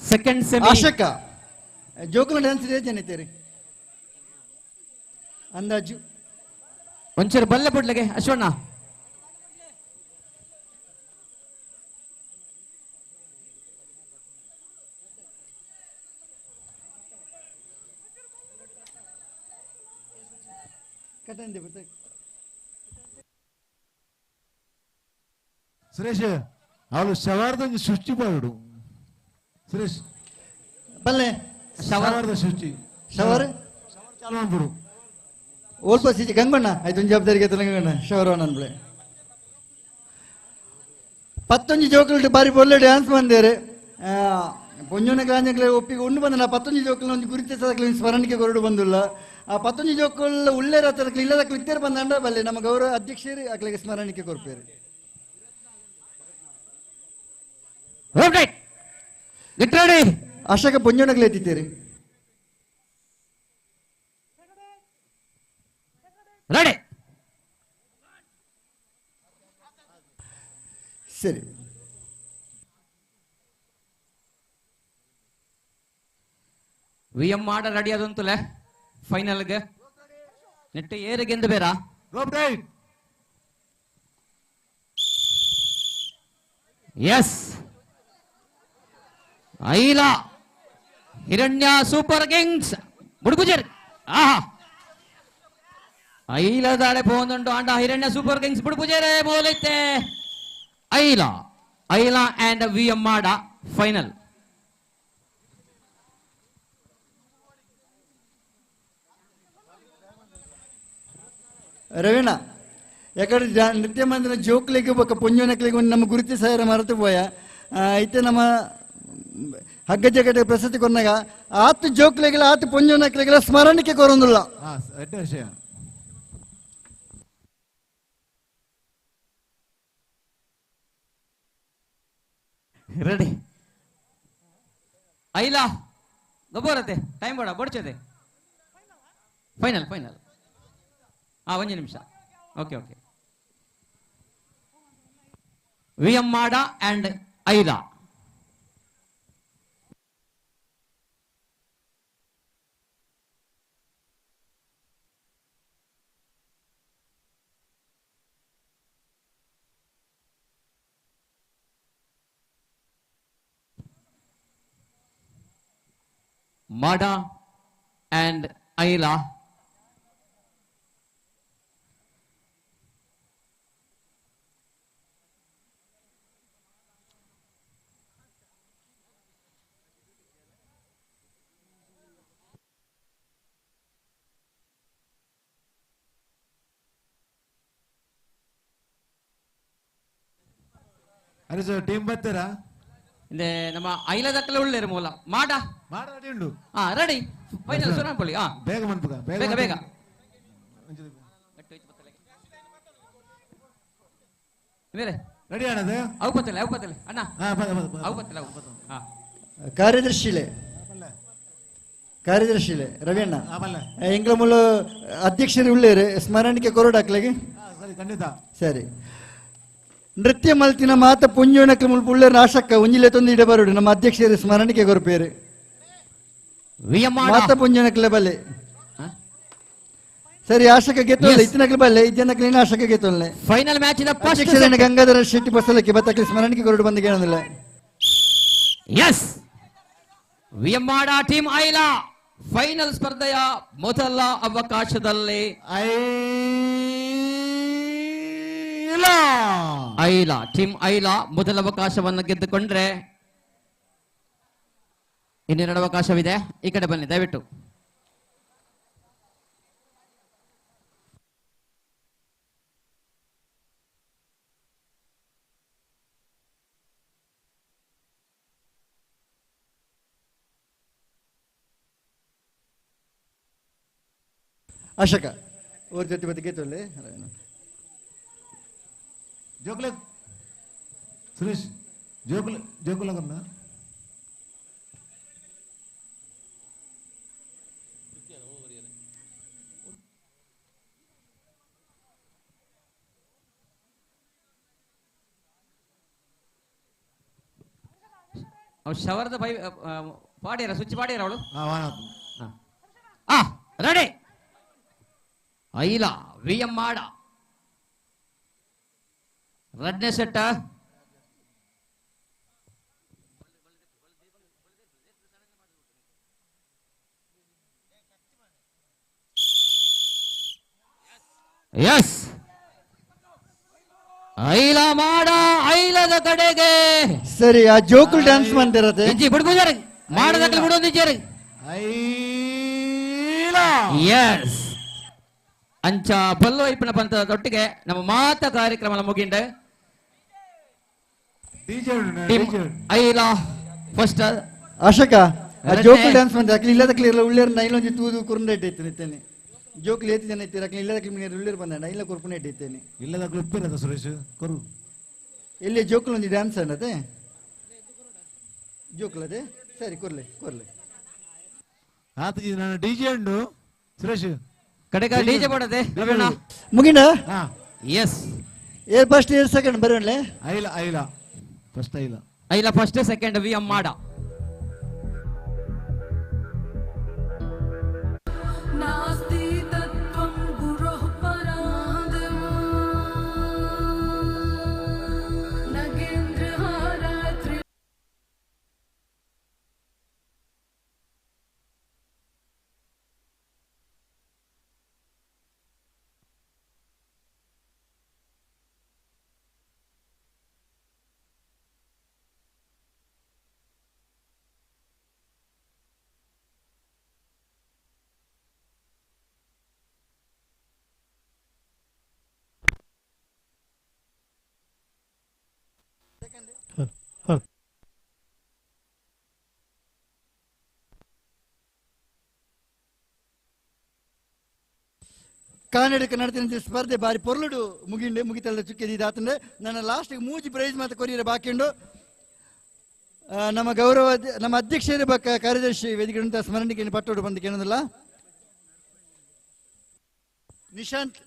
ಸೆಕೆಂಡ್ ಸೆಮಿ ಆಶಕ ಜೋಕುಲ ಡ್ಯಾನ್ಸ್ ಏನೈತೆ ಅಂದಾಜು ಒಂಚೂರು ಬಲ್ಲೆ ಬಿಡ್ಲಿಗೆ ಅಶ್ವಣ್ಣ ಸುರೇಶ್ ಅವಳು ಶವಾರ್ದಂಗೆ ಸೃಷ್ಟಿ ಪಾಡು ಸುರೇಶ್ ಬಲ್ಲೆ ಶವಾರ್ದ ಸೃಷ್ಟಿ ಶವರ್ ಚಾಲು ಮಾಡ್ಬಿಡು ಓಲ್ಪ ಸಿಜಿ ಗಂಗಣ್ಣ ಆಯ್ತು ಒಂದು ಜವಾಬ್ದಾರಿಗೆ ಗಂಗಣ್ಣ ಶವರ್ ಅನ್ಬಿಳೆ ಪತ್ತೊಂಜಿ ಜೋಕುಲು ಬಾರಿ ಒಳ್ಳೆ ಡ್ಯಾನ್ಸ್ ಬಂದೇರು ಪೊಂಜೋನ ಗಾಂಜಕ್ಲೆ ಒಪ್ಪಿಗೆ ಉಂಡು ಬಂದಲ್ಲ ಪತ್ತೊಂಜಿ ಜೋಕುಲು ಒಂದು ಗುರುತಿಸದಕ್ಕೆ ಸ್ಮರಣಿಕೆ ಕೊರಡು ಬಂದಿಲ್ಲ ಆ ಪತ್ತೊಂಜಿ ಜೋಕುಲು ಉಳ್ಳೇರ ಹತ್ತಕ್ಕೆ ಇಲ್ಲದ ಕ್ಲಿತ್ತೇರು ಬಂದಂಡ ಬಲ್ಲೆ ನಮ್ಮ ಗೌರವ ಅಧ್ಯಕ್ಷರು ಅಕ್ಲಿಗೆ ಸ್ಮರಣಿಕೆ ಕೊರ್ಪೇರು ಅಶಕ ಪೊಂಜೋನಕ್ಲೆ ಎತ್ತಿತ್ತೇರಿ ರೆಡಿ ಸರಿ ವಿಎಂ ಮಾಡ ರೆಡಿ ಅದಂತಲೇ ಫೈನಲ್ಗೆ ನೆಟ್ಟು ಏರಿಗೆಂದು ಬೇರ ಎಸ್ ಐಲ ಹಿರಣ್ಯ ಸೂಪರ್ ಕಿಂಗ್ಸ್ ಬುಡುಗುಜರ್ ಆಹಾ ಐಲ ದಾಡೆ പോകുന്നുണ്ട് ಆಂಡ ಹಿರಣ್ಯ ಸೂಪರ್ ಕಿಂಗ್ಸ್ ಬುಡುಗುಜರೆ ಬೋಲೈತೆ ಐಲ ಐಲ ಅಂಡ್ ವಿಎಂ ಮಾಡ ಫೈನಲ್ ರವೀಣ ಯಾಕಂದ್ರೆ ನೃತ್ಯ ಮಂದಿರ ಜೋಕ್ಲಿಗೆ ಬೊಕ್ಕ ಪುಂಜೋನಕ್ಲಿಗೆ ಒಂದು ನಮ್ಮ ಗುರುತಿ ಸಾಯರ ಮರೆತು ಪೋಯ ಐತೆ ನಮ್ಮ ಹಗ್ಗ ಜಗಡೆ ಪ್ರಶಸ್ತಿ ಕೊನ್ನಾಗ ಆತು ಜೋಕ್ಲಿಗೆಲ್ಲ ಆತು ಪುಂಜೋನಕ್ಲಿಗೆಲ್ಲ ಸ್ಮರಣಿಕೆ ಕೊರೊಂದಿಲ್ಲ ವಿಷಯ ರೆಡಿ ಐಲಾ ಗೊಬ್ಬರತೆ ಟೈಮ್ ಬೇಡ ಬಡ್ಚದೆ ಫೈನಲ್ ಫೈನಲ್ ಒಂದು ನಿಮಿಷ ಓಕೆ ಓಕೆ ವಿಎಂ ಮಾಡ and Aila Mada and Ayla. ಅರೆ ಸರ್ ಟೀಮ್ ಬರ್ತಾರಾ ಇಂದೆ ನಮ್ಮ ಐಲದಕ್ಕಲ ಉಳ್ಳೇರು ಮೂಲ ಮಾಡ ಮಾಡ ರೆಡಿ ಉಂಡು ರೆಡಿ ಫೈನಲ್ ಸುರಪಳ್ಳಿ ಬೇಗ ಮನ್ಪುಗ ಬೇಗ ಬೇಗ ಬೇರೆ ರೆಡಿ ಅಣ್ಣದು ಅವು ಪತ್ತಲೆ ಅಣ್ಣ ಅವು ಪತ್ತಲೆ ಕಾರ್ಯದರ್ಶಿಲೆ ರವಿಯಣ್ಣ ಎಂಗ್ಲ ಮೂಲ ಅಧ್ಯಕ್ಷರು ಉಳ್ಳೇರು ಸ್ಮರಣಿಕೆ ಕೊರಡಾಕ್ಲೆಗೆ ಖಂಡಿತ ಸರಿ ನೃತ್ಯ ಮಲ್ತಿನ ಮಾತ ಪುಂಜೋಣಕ್ಕೆ ಮುಲ್ಪ ಉಳ್ಳೇರು ಆಶಕ್ಕ ಒಂಜಿಲೆ ತೊಂದು ಇಡ ಬರೋಡು ನಮ್ಮ ಅಧ್ಯಕ್ಷರು ಸ್ಮರಣಿಕೆ ಕೊರಪೇರು ಮಾತ ಪುಂಜೋಣಕ್ಲೆ ಬಲ್ಲೆ ಸರಿ ಆಶಕ ಗೆತ್ತೋಲ್ಲ ಇತ್ತಿನಕ್ಲೆ ಬಲ್ಲೆ ಇದ್ದನಕ್ಲೆ ಆಶಕ ಗೆತ್ತೋಲ್ನೆ ಫೈನಲ್ ಮ್ಯಾಚ್ ಅಧ್ಯಕ್ಷರ ಗಂಗಾಧರ ಶೆಟ್ಟಿ ಬಸಲಕ್ಕೆ ಬತ್ತಕ್ಕೆ ಸ್ಮರಣಿಕೆ ಕೊರಡು ಬಂದು ಕೇಳೋದಿಲ್ಲ ಎಸ್ ವಿಎಂಮಾಡ ಟೀಮ್ ಐಲಾ ಫೈನಲ್ ಸ್ಪರ್ಧೆಯ ಮೊದಲ ಅವಕಾಶದಲ್ಲಿ ಐಲಾ ಟೀಮ್ ಐಲಾ ಮೊದಲ ಅವಕಾಶವನ್ನು ಗೆದ್ದುಕೊಂಡ್ರೆ ಇನ್ನೆರಡು ಅವಕಾಶವಿದೆ ಈ ಕಡೆ ಬನ್ನಿ ದಯವಿಟ್ಟು ಅಶಕ ಅವ್ರ ಜೊತೆ ಬದಿ ಗೆತ್ತೋಲ್ಲೆ ಜೋಕುಲ ಸುರೇಶ್ ಜೋಕುಲ ಜೋಕುಲ ಅವ್ ಶವರ್ದ ಪೈ ಪಾಡ್ಯಾರ ಸ್ವಿಚ್ ಪಾಡ್ಯಾರ ಅವಳು ರೆಡಿ ಐಲ ವಿ ಎಂ ಮಾಡ ರಡ್ನೆ ಸೆಟ್ಟ ಎಸ್ ಐಲ ಮಾಡ ಐಲದ ಕಡೆಗೆ ಸರಿ ಆ ಜೋಕುಲ್ ಡ್ಯಾನ್ಸ್ ಮಾಡ್ತಿರತ್ತೆ ಇಂಚಿ ಬಿಡ್ಬೋದಾರೆ ಮಾಡದಕ್ಕೆ ಬಿಡೋದಿದ್ದಾರೆ ಎಸ್ ಅಂಚ ಬಲ್ಲು ಐಪನ ಪಂತದೊಟ್ಟಿಗೆ ನಮ್ಮ ಮಾತ ಕಾರ್ಯಕ್ರಮ ಮುಗಿಂಡೆ ಐಲ ಫಸ್ಟ್ ಅಶಕ ಆ ಜೋಕುಲ್ ಡ್ಯಾನ್ಸ್ ಮಾಡ್ತಾರೆ ಅಕ್ಲಿ ಇಲ್ಲದ ಕ್ಲಿಯರ್ ಉಳ್ಳೇರ್ ನೈಲೊಂಜಿ ತೂದು ಕುರುಂಡ ಇಟ್ಟಿರ್ತೇನೆ ಜೋಕ್ಲಿ ಏತಿ ಜನ ಇತ್ತೀರ ಅಕ್ಲಿ ಇಲ್ಲದ ಕ್ಲಿಯರ್ ಉಳ್ಳೇರ್ ಬಂದ ನೈಲ ಕುರ್ಪುನ ಇಟ್ಟಿರ್ತೇನೆ ಇಲ್ಲದ ಉಪ್ಪಿರದ ಸುರೇಶ್ ಕೊರು ಎಲ್ಲಿ ಜೋಕುಲ್ ಒಂಜಿ ಡ್ಯಾನ್ಸ್ ಅನ್ನತೆ ಜೋಕುಲ್ ಅದೇ ಸರಿ ಕೊರ್ಲೆ ಕೊರ್ಲೆ ಆತಜಿ ನಾನು ಡಿಜೆ ಉಂಡು ಸುರೇಶ್ ಕಡೆಗ ಡಿಜೆ ಮಾಡದೆ ಮುಗಿಂಡ ಎಸ್ ಏರ್ ಫಸ್ಟ್ ಏರ್ ಸೆಕೆಂಡ್ ಬರೋಣ್ಲೆ ಐಲ ಐಲ ಫಸ್ಟ್ ಐಲ ಐಲ ಫಸ್ಟ್ ಸೆಕೆಂಡ್ ವಿ ಎಂ ಮಾಡ ಕಾನಡಕ್ಕೆ ನಡತಿನ ಸ್ಪರ್ಧೆ ಬಾರಿ ಪೊರ್ಲುಡು ಮುಗಿಂಡೆ ಮುಗಿತಲ್ಲ ಚುಕ್ಕಿದ ಆತಂದ್ರೆ ನನ್ನ ಲಾಸ್ಟ್ಗೆ ಮೂಜಿ ಪ್ರೈಸ್ ಮಾತ್ರ ಕೊರಿಯರ ಬಾಕಿಂಡು ನಮ್ಮ ಗೌರವ ನಮ್ಮ ಅಧ್ಯಕ್ಷರ ಕಾರ್ಯದರ್ಶಿ ವೇದಿಕೆ ಸ್ಮರಣಿಕೆ ಪಟ್ಟೋಡು ಬಂದು ಕೇಳೋದಿಲ್ಲ ನಿಶಾಂತ್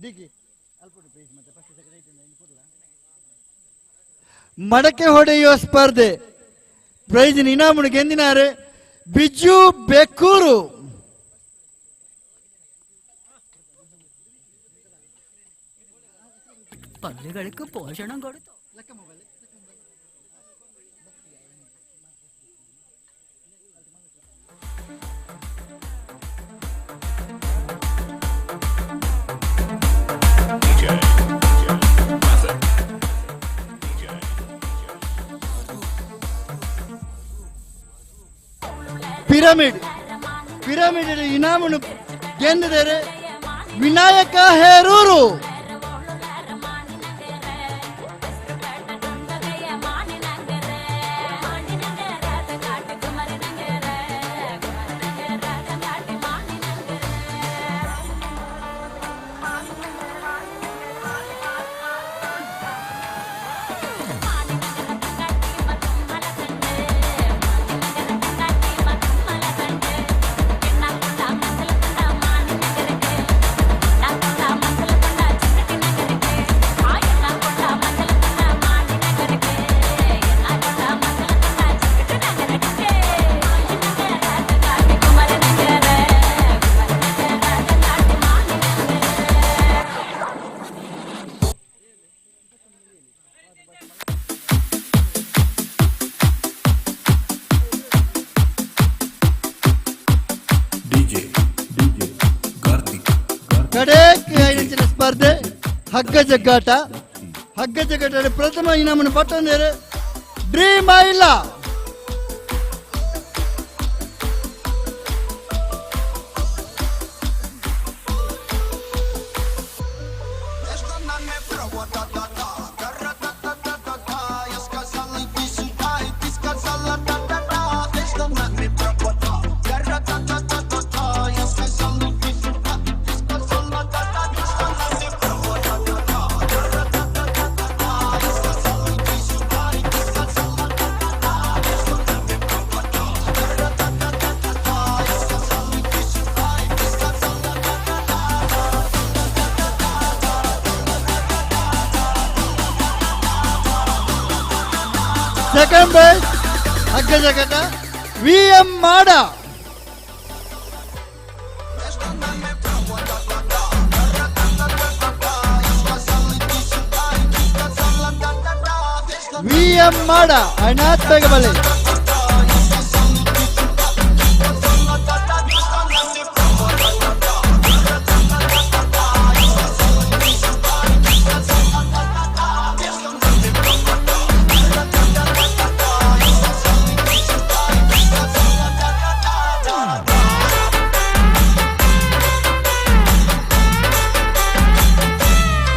ಡಿಗಿ ಮಡಕೆ ಹೊಡೆಯುವ ಸ್ಪರ್ಧೆ ಪ್ರೈಜಿನ ಇನಾಮುನು ಗೆಂದಿನಾರೆ ಬಿಜು ಬೆಕ್ಕೂರು പല്ലുകൾക്ക് പോഷണം കൊടുത്തു. ಪಿರಮಿಡ್ ಇನಾಮನ್ನು ಗೆದ್ದಿದ್ದಾರೆ ವಿನಾಯಕ ಹೇರೂರು. ಸ್ಪರ್ಧೆ ಹಗ್ಗ ಜಗ್ಗಾಟ ಪ್ರಥಮ ಇನಾಮನ್ನು ಪಟ್ಟಂದರೆ ಡ್ರೀಮ್ ಐಲ. ಸೆಕೆಂಡ್ ಬೇಸ್ ಅಗ್ಗಜ ಕಟ VM ಮಾಡ. VM ಮಾಡ ಅನಾಥ್ ಬೇಗಬಲೆ.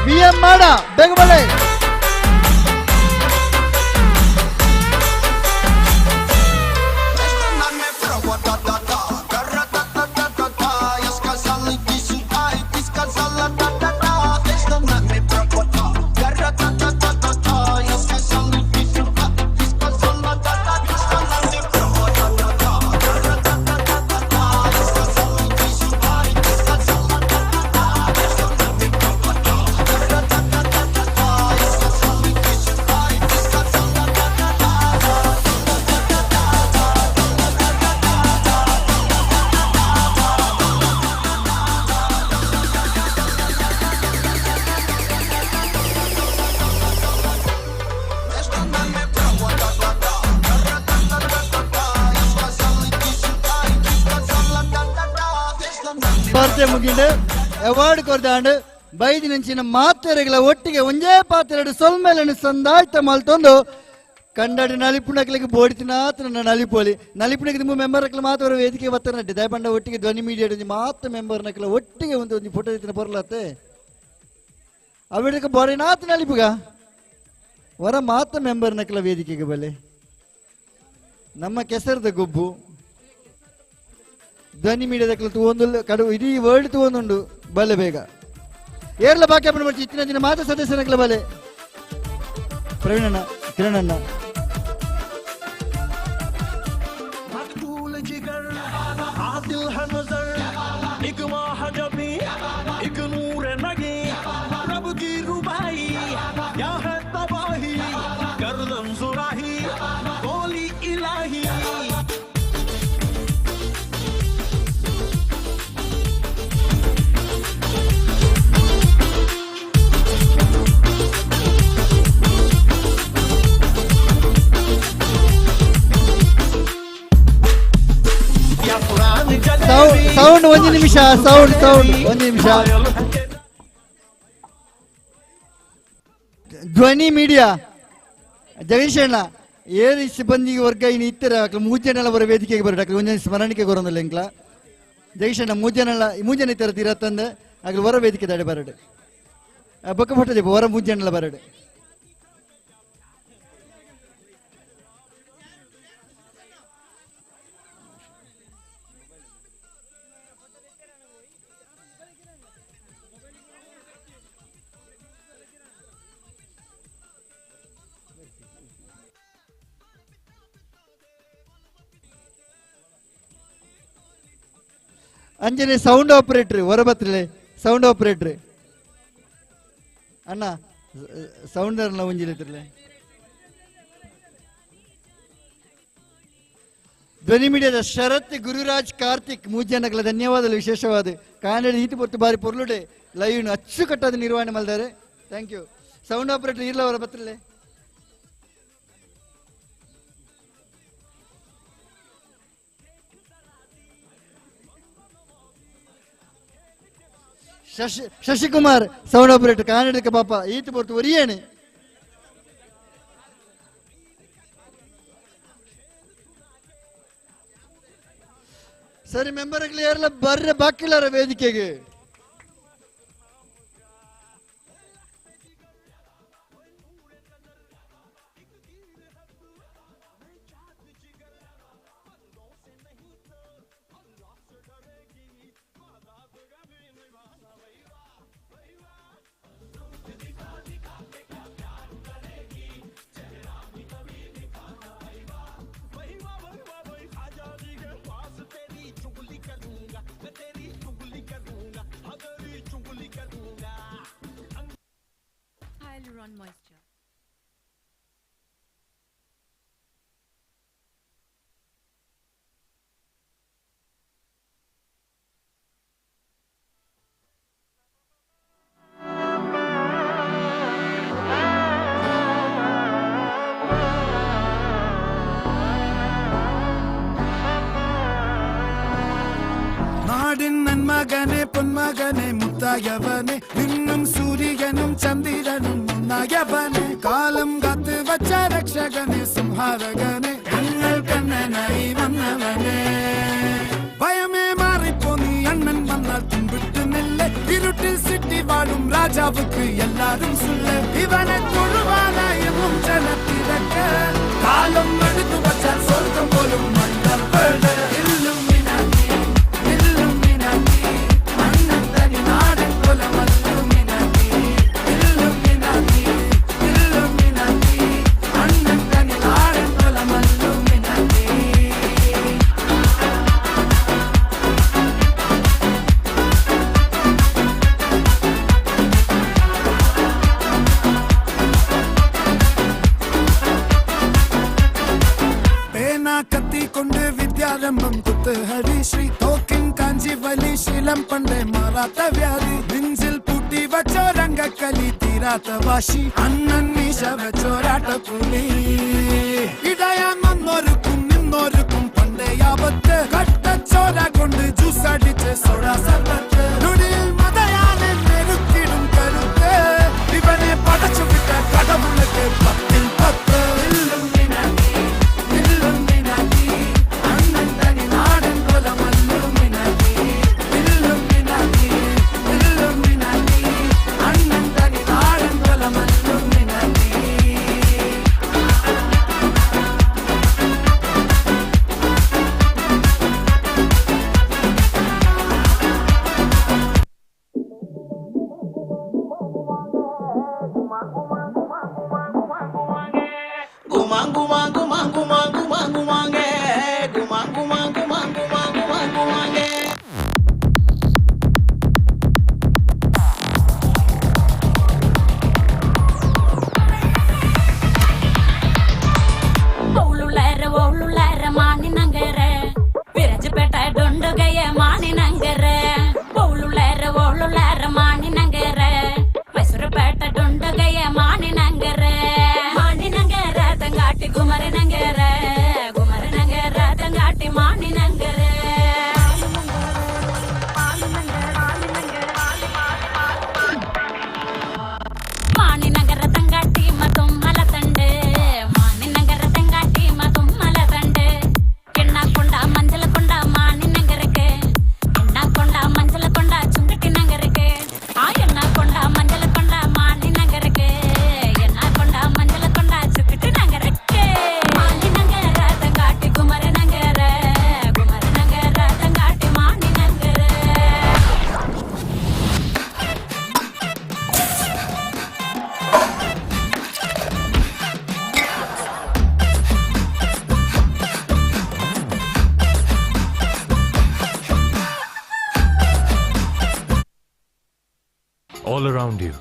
VM ಮಾಡ ಬೇಗಬಲೆ. ಸ್ಪರ್ಧೆ ಮುಗಿಂಡು ಅವಾರ್ಡ್ ಕೊರ್ದಾಂಡು ಬೈದಿ ನಂಚಿನ ಮಾತೆರೆಗಳ ಒಟ್ಟಿಗೆ ಒಂದೇ ಪಾತ್ರೆಡು ಸೊಲ್ಮೇಲನ್ನು ಸಂದಾಯ್ತ ಮಲ್ತೊಂದು ಕಂಡಾಡಿ ನಲಿಪುಣಕ್ಲಿಗೆ ಬೋಡಿತಿನಾತ ನನ್ನ ನಲಿಪೋಲಿ ನಲಿಪುಣಕ್ಕೆ ನಿಮ್ಮ ಮೆಂಬರ್ಗಳ ಮಾತ್ರ ವೇದಿಕೆ ಬತ್ತನಡ್ಡಿ ದಯಪಂಡ ಒಟ್ಟಿಗೆ ಧ್ವನಿ ಮೀಡಿಯಾ ಮಾತ್ರ ಮೆಂಬರ್ನಕ್ಲ ಒಟ್ಟಿಗೆ ಒಂದು ಫೋಟೋ ಎತ್ತಿನ ಬರಲತ್ತೆ ಅವಿಡಕ್ಕೆ ಬೋರಿನಾತ ನಲಿಪುಗ ವರ ಮಾತ್ರ ಮೆಂಬರ್ನಕ್ಲ ವೇದಿಕೆಗೆ ಬಲೆ ನಮ್ಮ ಕೆಸರದ ಗೊಬ್ಬು ಧ್ವನಿ ಮೀಡಿಯಾದಕ್ಲ ಒಂದು ಕಡು ಇಡೀ ವರ್ಲ್ಡ್ ತಗೊಂಡುಂಡು ಬಲೆ ಬೇಗ ಏರ್ಲ ಬಾಕಿ ಅಪ್ಪನ ಬರ್ತಿ ಇತ್ತಿನ ದಿನ ಮಾತ್ರ ಸದಸ್ಯನಕ್ಲ ಬಲೆ ಪ್ರವೀಣಣ್ಣ ಕಿರಣಣ್ಣ ಸೌಂಡ್ ಒಂದು ನಿಮಿಷ ಸೌಂಡ್ ಒಂದು ನಿಮಿಷ ಧ್ವನಿ ಮೀಡಿಯಾ ಜಗದೀಶಣ್ಣ ಏರಿ ಸಿಬ್ಬಂದಿಗೆ ವರ್ಗ ಇನ್ನು ಇತ್ತರ ಮೂಜನೆಲ್ಲ ಬರೋ ವೇದಿಕೆಗೆ ಬರೋ ಡಾಕ್ಟರ್ ಒಂಜನ ಸ್ಮರಣಿಕೆ ಗೊರೊಂದಿಲ್ಲ ಎಂಕ್ಲ ಜಗದೀಶಣ್ಣ ಮೂಜನ ಇತ್ತರ ತೀರತ್ತಂದೆ ಆಗ್ಲಿ ಹೊರ ವೇದಿಕೆ ದಾಡೆ ಬರಡು ಬೊಕ್ಕ ಫೋಟೋ ಹೊರ ಮೂಜನೆಲ್ಲ ಬರಡು ಅಂಜನೆ ಸೌಂಡ್ ಆಪರೇಟರ್ ಹೊರಬತ್ರಲೆ ಸೌಂಡ್ ಆಪರೇಟರ್ ಅಣ್ಣ ಸೌಂಡ್ ಒಂಜಿರತ್ರಲೆ ಧ್ವನಿ ಮೀಡಿಯಾದ ಶರತ್ ಗುರುರಾಜ್ ಕಾರ್ತಿಕ್ ಮೂಜನಗಳ ಧನ್ಯವಾದಗಳು ವಿಶೇಷವಾದ ಕಾನಡ ನೀತಿ ಪೊತ್ತು ಬಾರಿ ಪೊರ್ಲುಡೆ ಲೈವ್ ಅಚ್ಚುಕಟ್ಟಾದ ನಿರ್ವಹಣೆ ಮಾಡಿದ್ದಾರೆ ಥ್ಯಾಂಕ್ ಯು ಸೌಂಡ್ ಆಪರೇಟರ್ ಇರ್ಲ ಅವರ ಬತ್ರಲೆ ಶಶಿಕುಮಾರ್ ಸೌಂಡ್ ಆಪರೇಟರ್ ಕಾನಡಕ್ಕೆ ಪಾಪ ಈತ ಪೊರ್ತು ಒರಿಯೇನೆ ಸರಿ ಮೆಂಬರ್ಗಳು ಯಾರೆಲ್ಲ ಬರ್ರೆ ಬಾಕಿಲ್ಲಾರ ವೇದಿಕೆಗೆ Hyaluronic moisture. നാടിൻ നന്മകനെ പൊന്മകനെ മുത്തായവനെ ഇന്നും സൂര്യനും ചന്ദ്രനും ഒന്നായവനെ കാലം കാത്ത് വച്ച രക്ഷകനെ സംഹാരകനെ ഞങ്ങൾ കണ്ണനായി വന്നവനെ ഭയമേ മാറിപ്പോ നീ അണ്ണൻ വന്നാൽ തുമ്പിട്ട് നില്ല ഇരുട്ടിൽ സിറ്റി വാഴും രാജാവുക്ക് എല്ലാരും സുല്ല ഇവനെ തൊഴുവാനായും ജനത്തിരക്ക് കാലം എടുത്തു വച്ചാൽ സ്വർഗം പോലും മണ്ണൽ വീട് കത്തിക്കൊണ്ട് വിദ്യാരംഭം കുത്ത് ഹരിശ്രീ തോക്കിൻ കാഞ്ചി വലി ശീലം പണ്ടേ മാറാത്ത വ്യാധി നെഞ്ചിൽ പൂട്ടി വച്ചോരംഗക്കലി തീരാത്ത വാശി അണ്ണൻ മീശ വെച്ചോരാട്ടപ്പുലി ഇടയാൻ വന്നോർക്കും നിന്നോർക്കും പണ്ടേ ആപത്ത് കട്ടച്ചോര കൊണ്ട് ജ്യൂസ് അടിച്ച് സോഡ സർബത്ത് നുടിയിൽ മതയാനെ നെരുക്കിടും കരുത്ത് ഇവനെ പടച്ചു വിട്ട കടവുള്ളക്ക് 10 ൽ 10 All around you,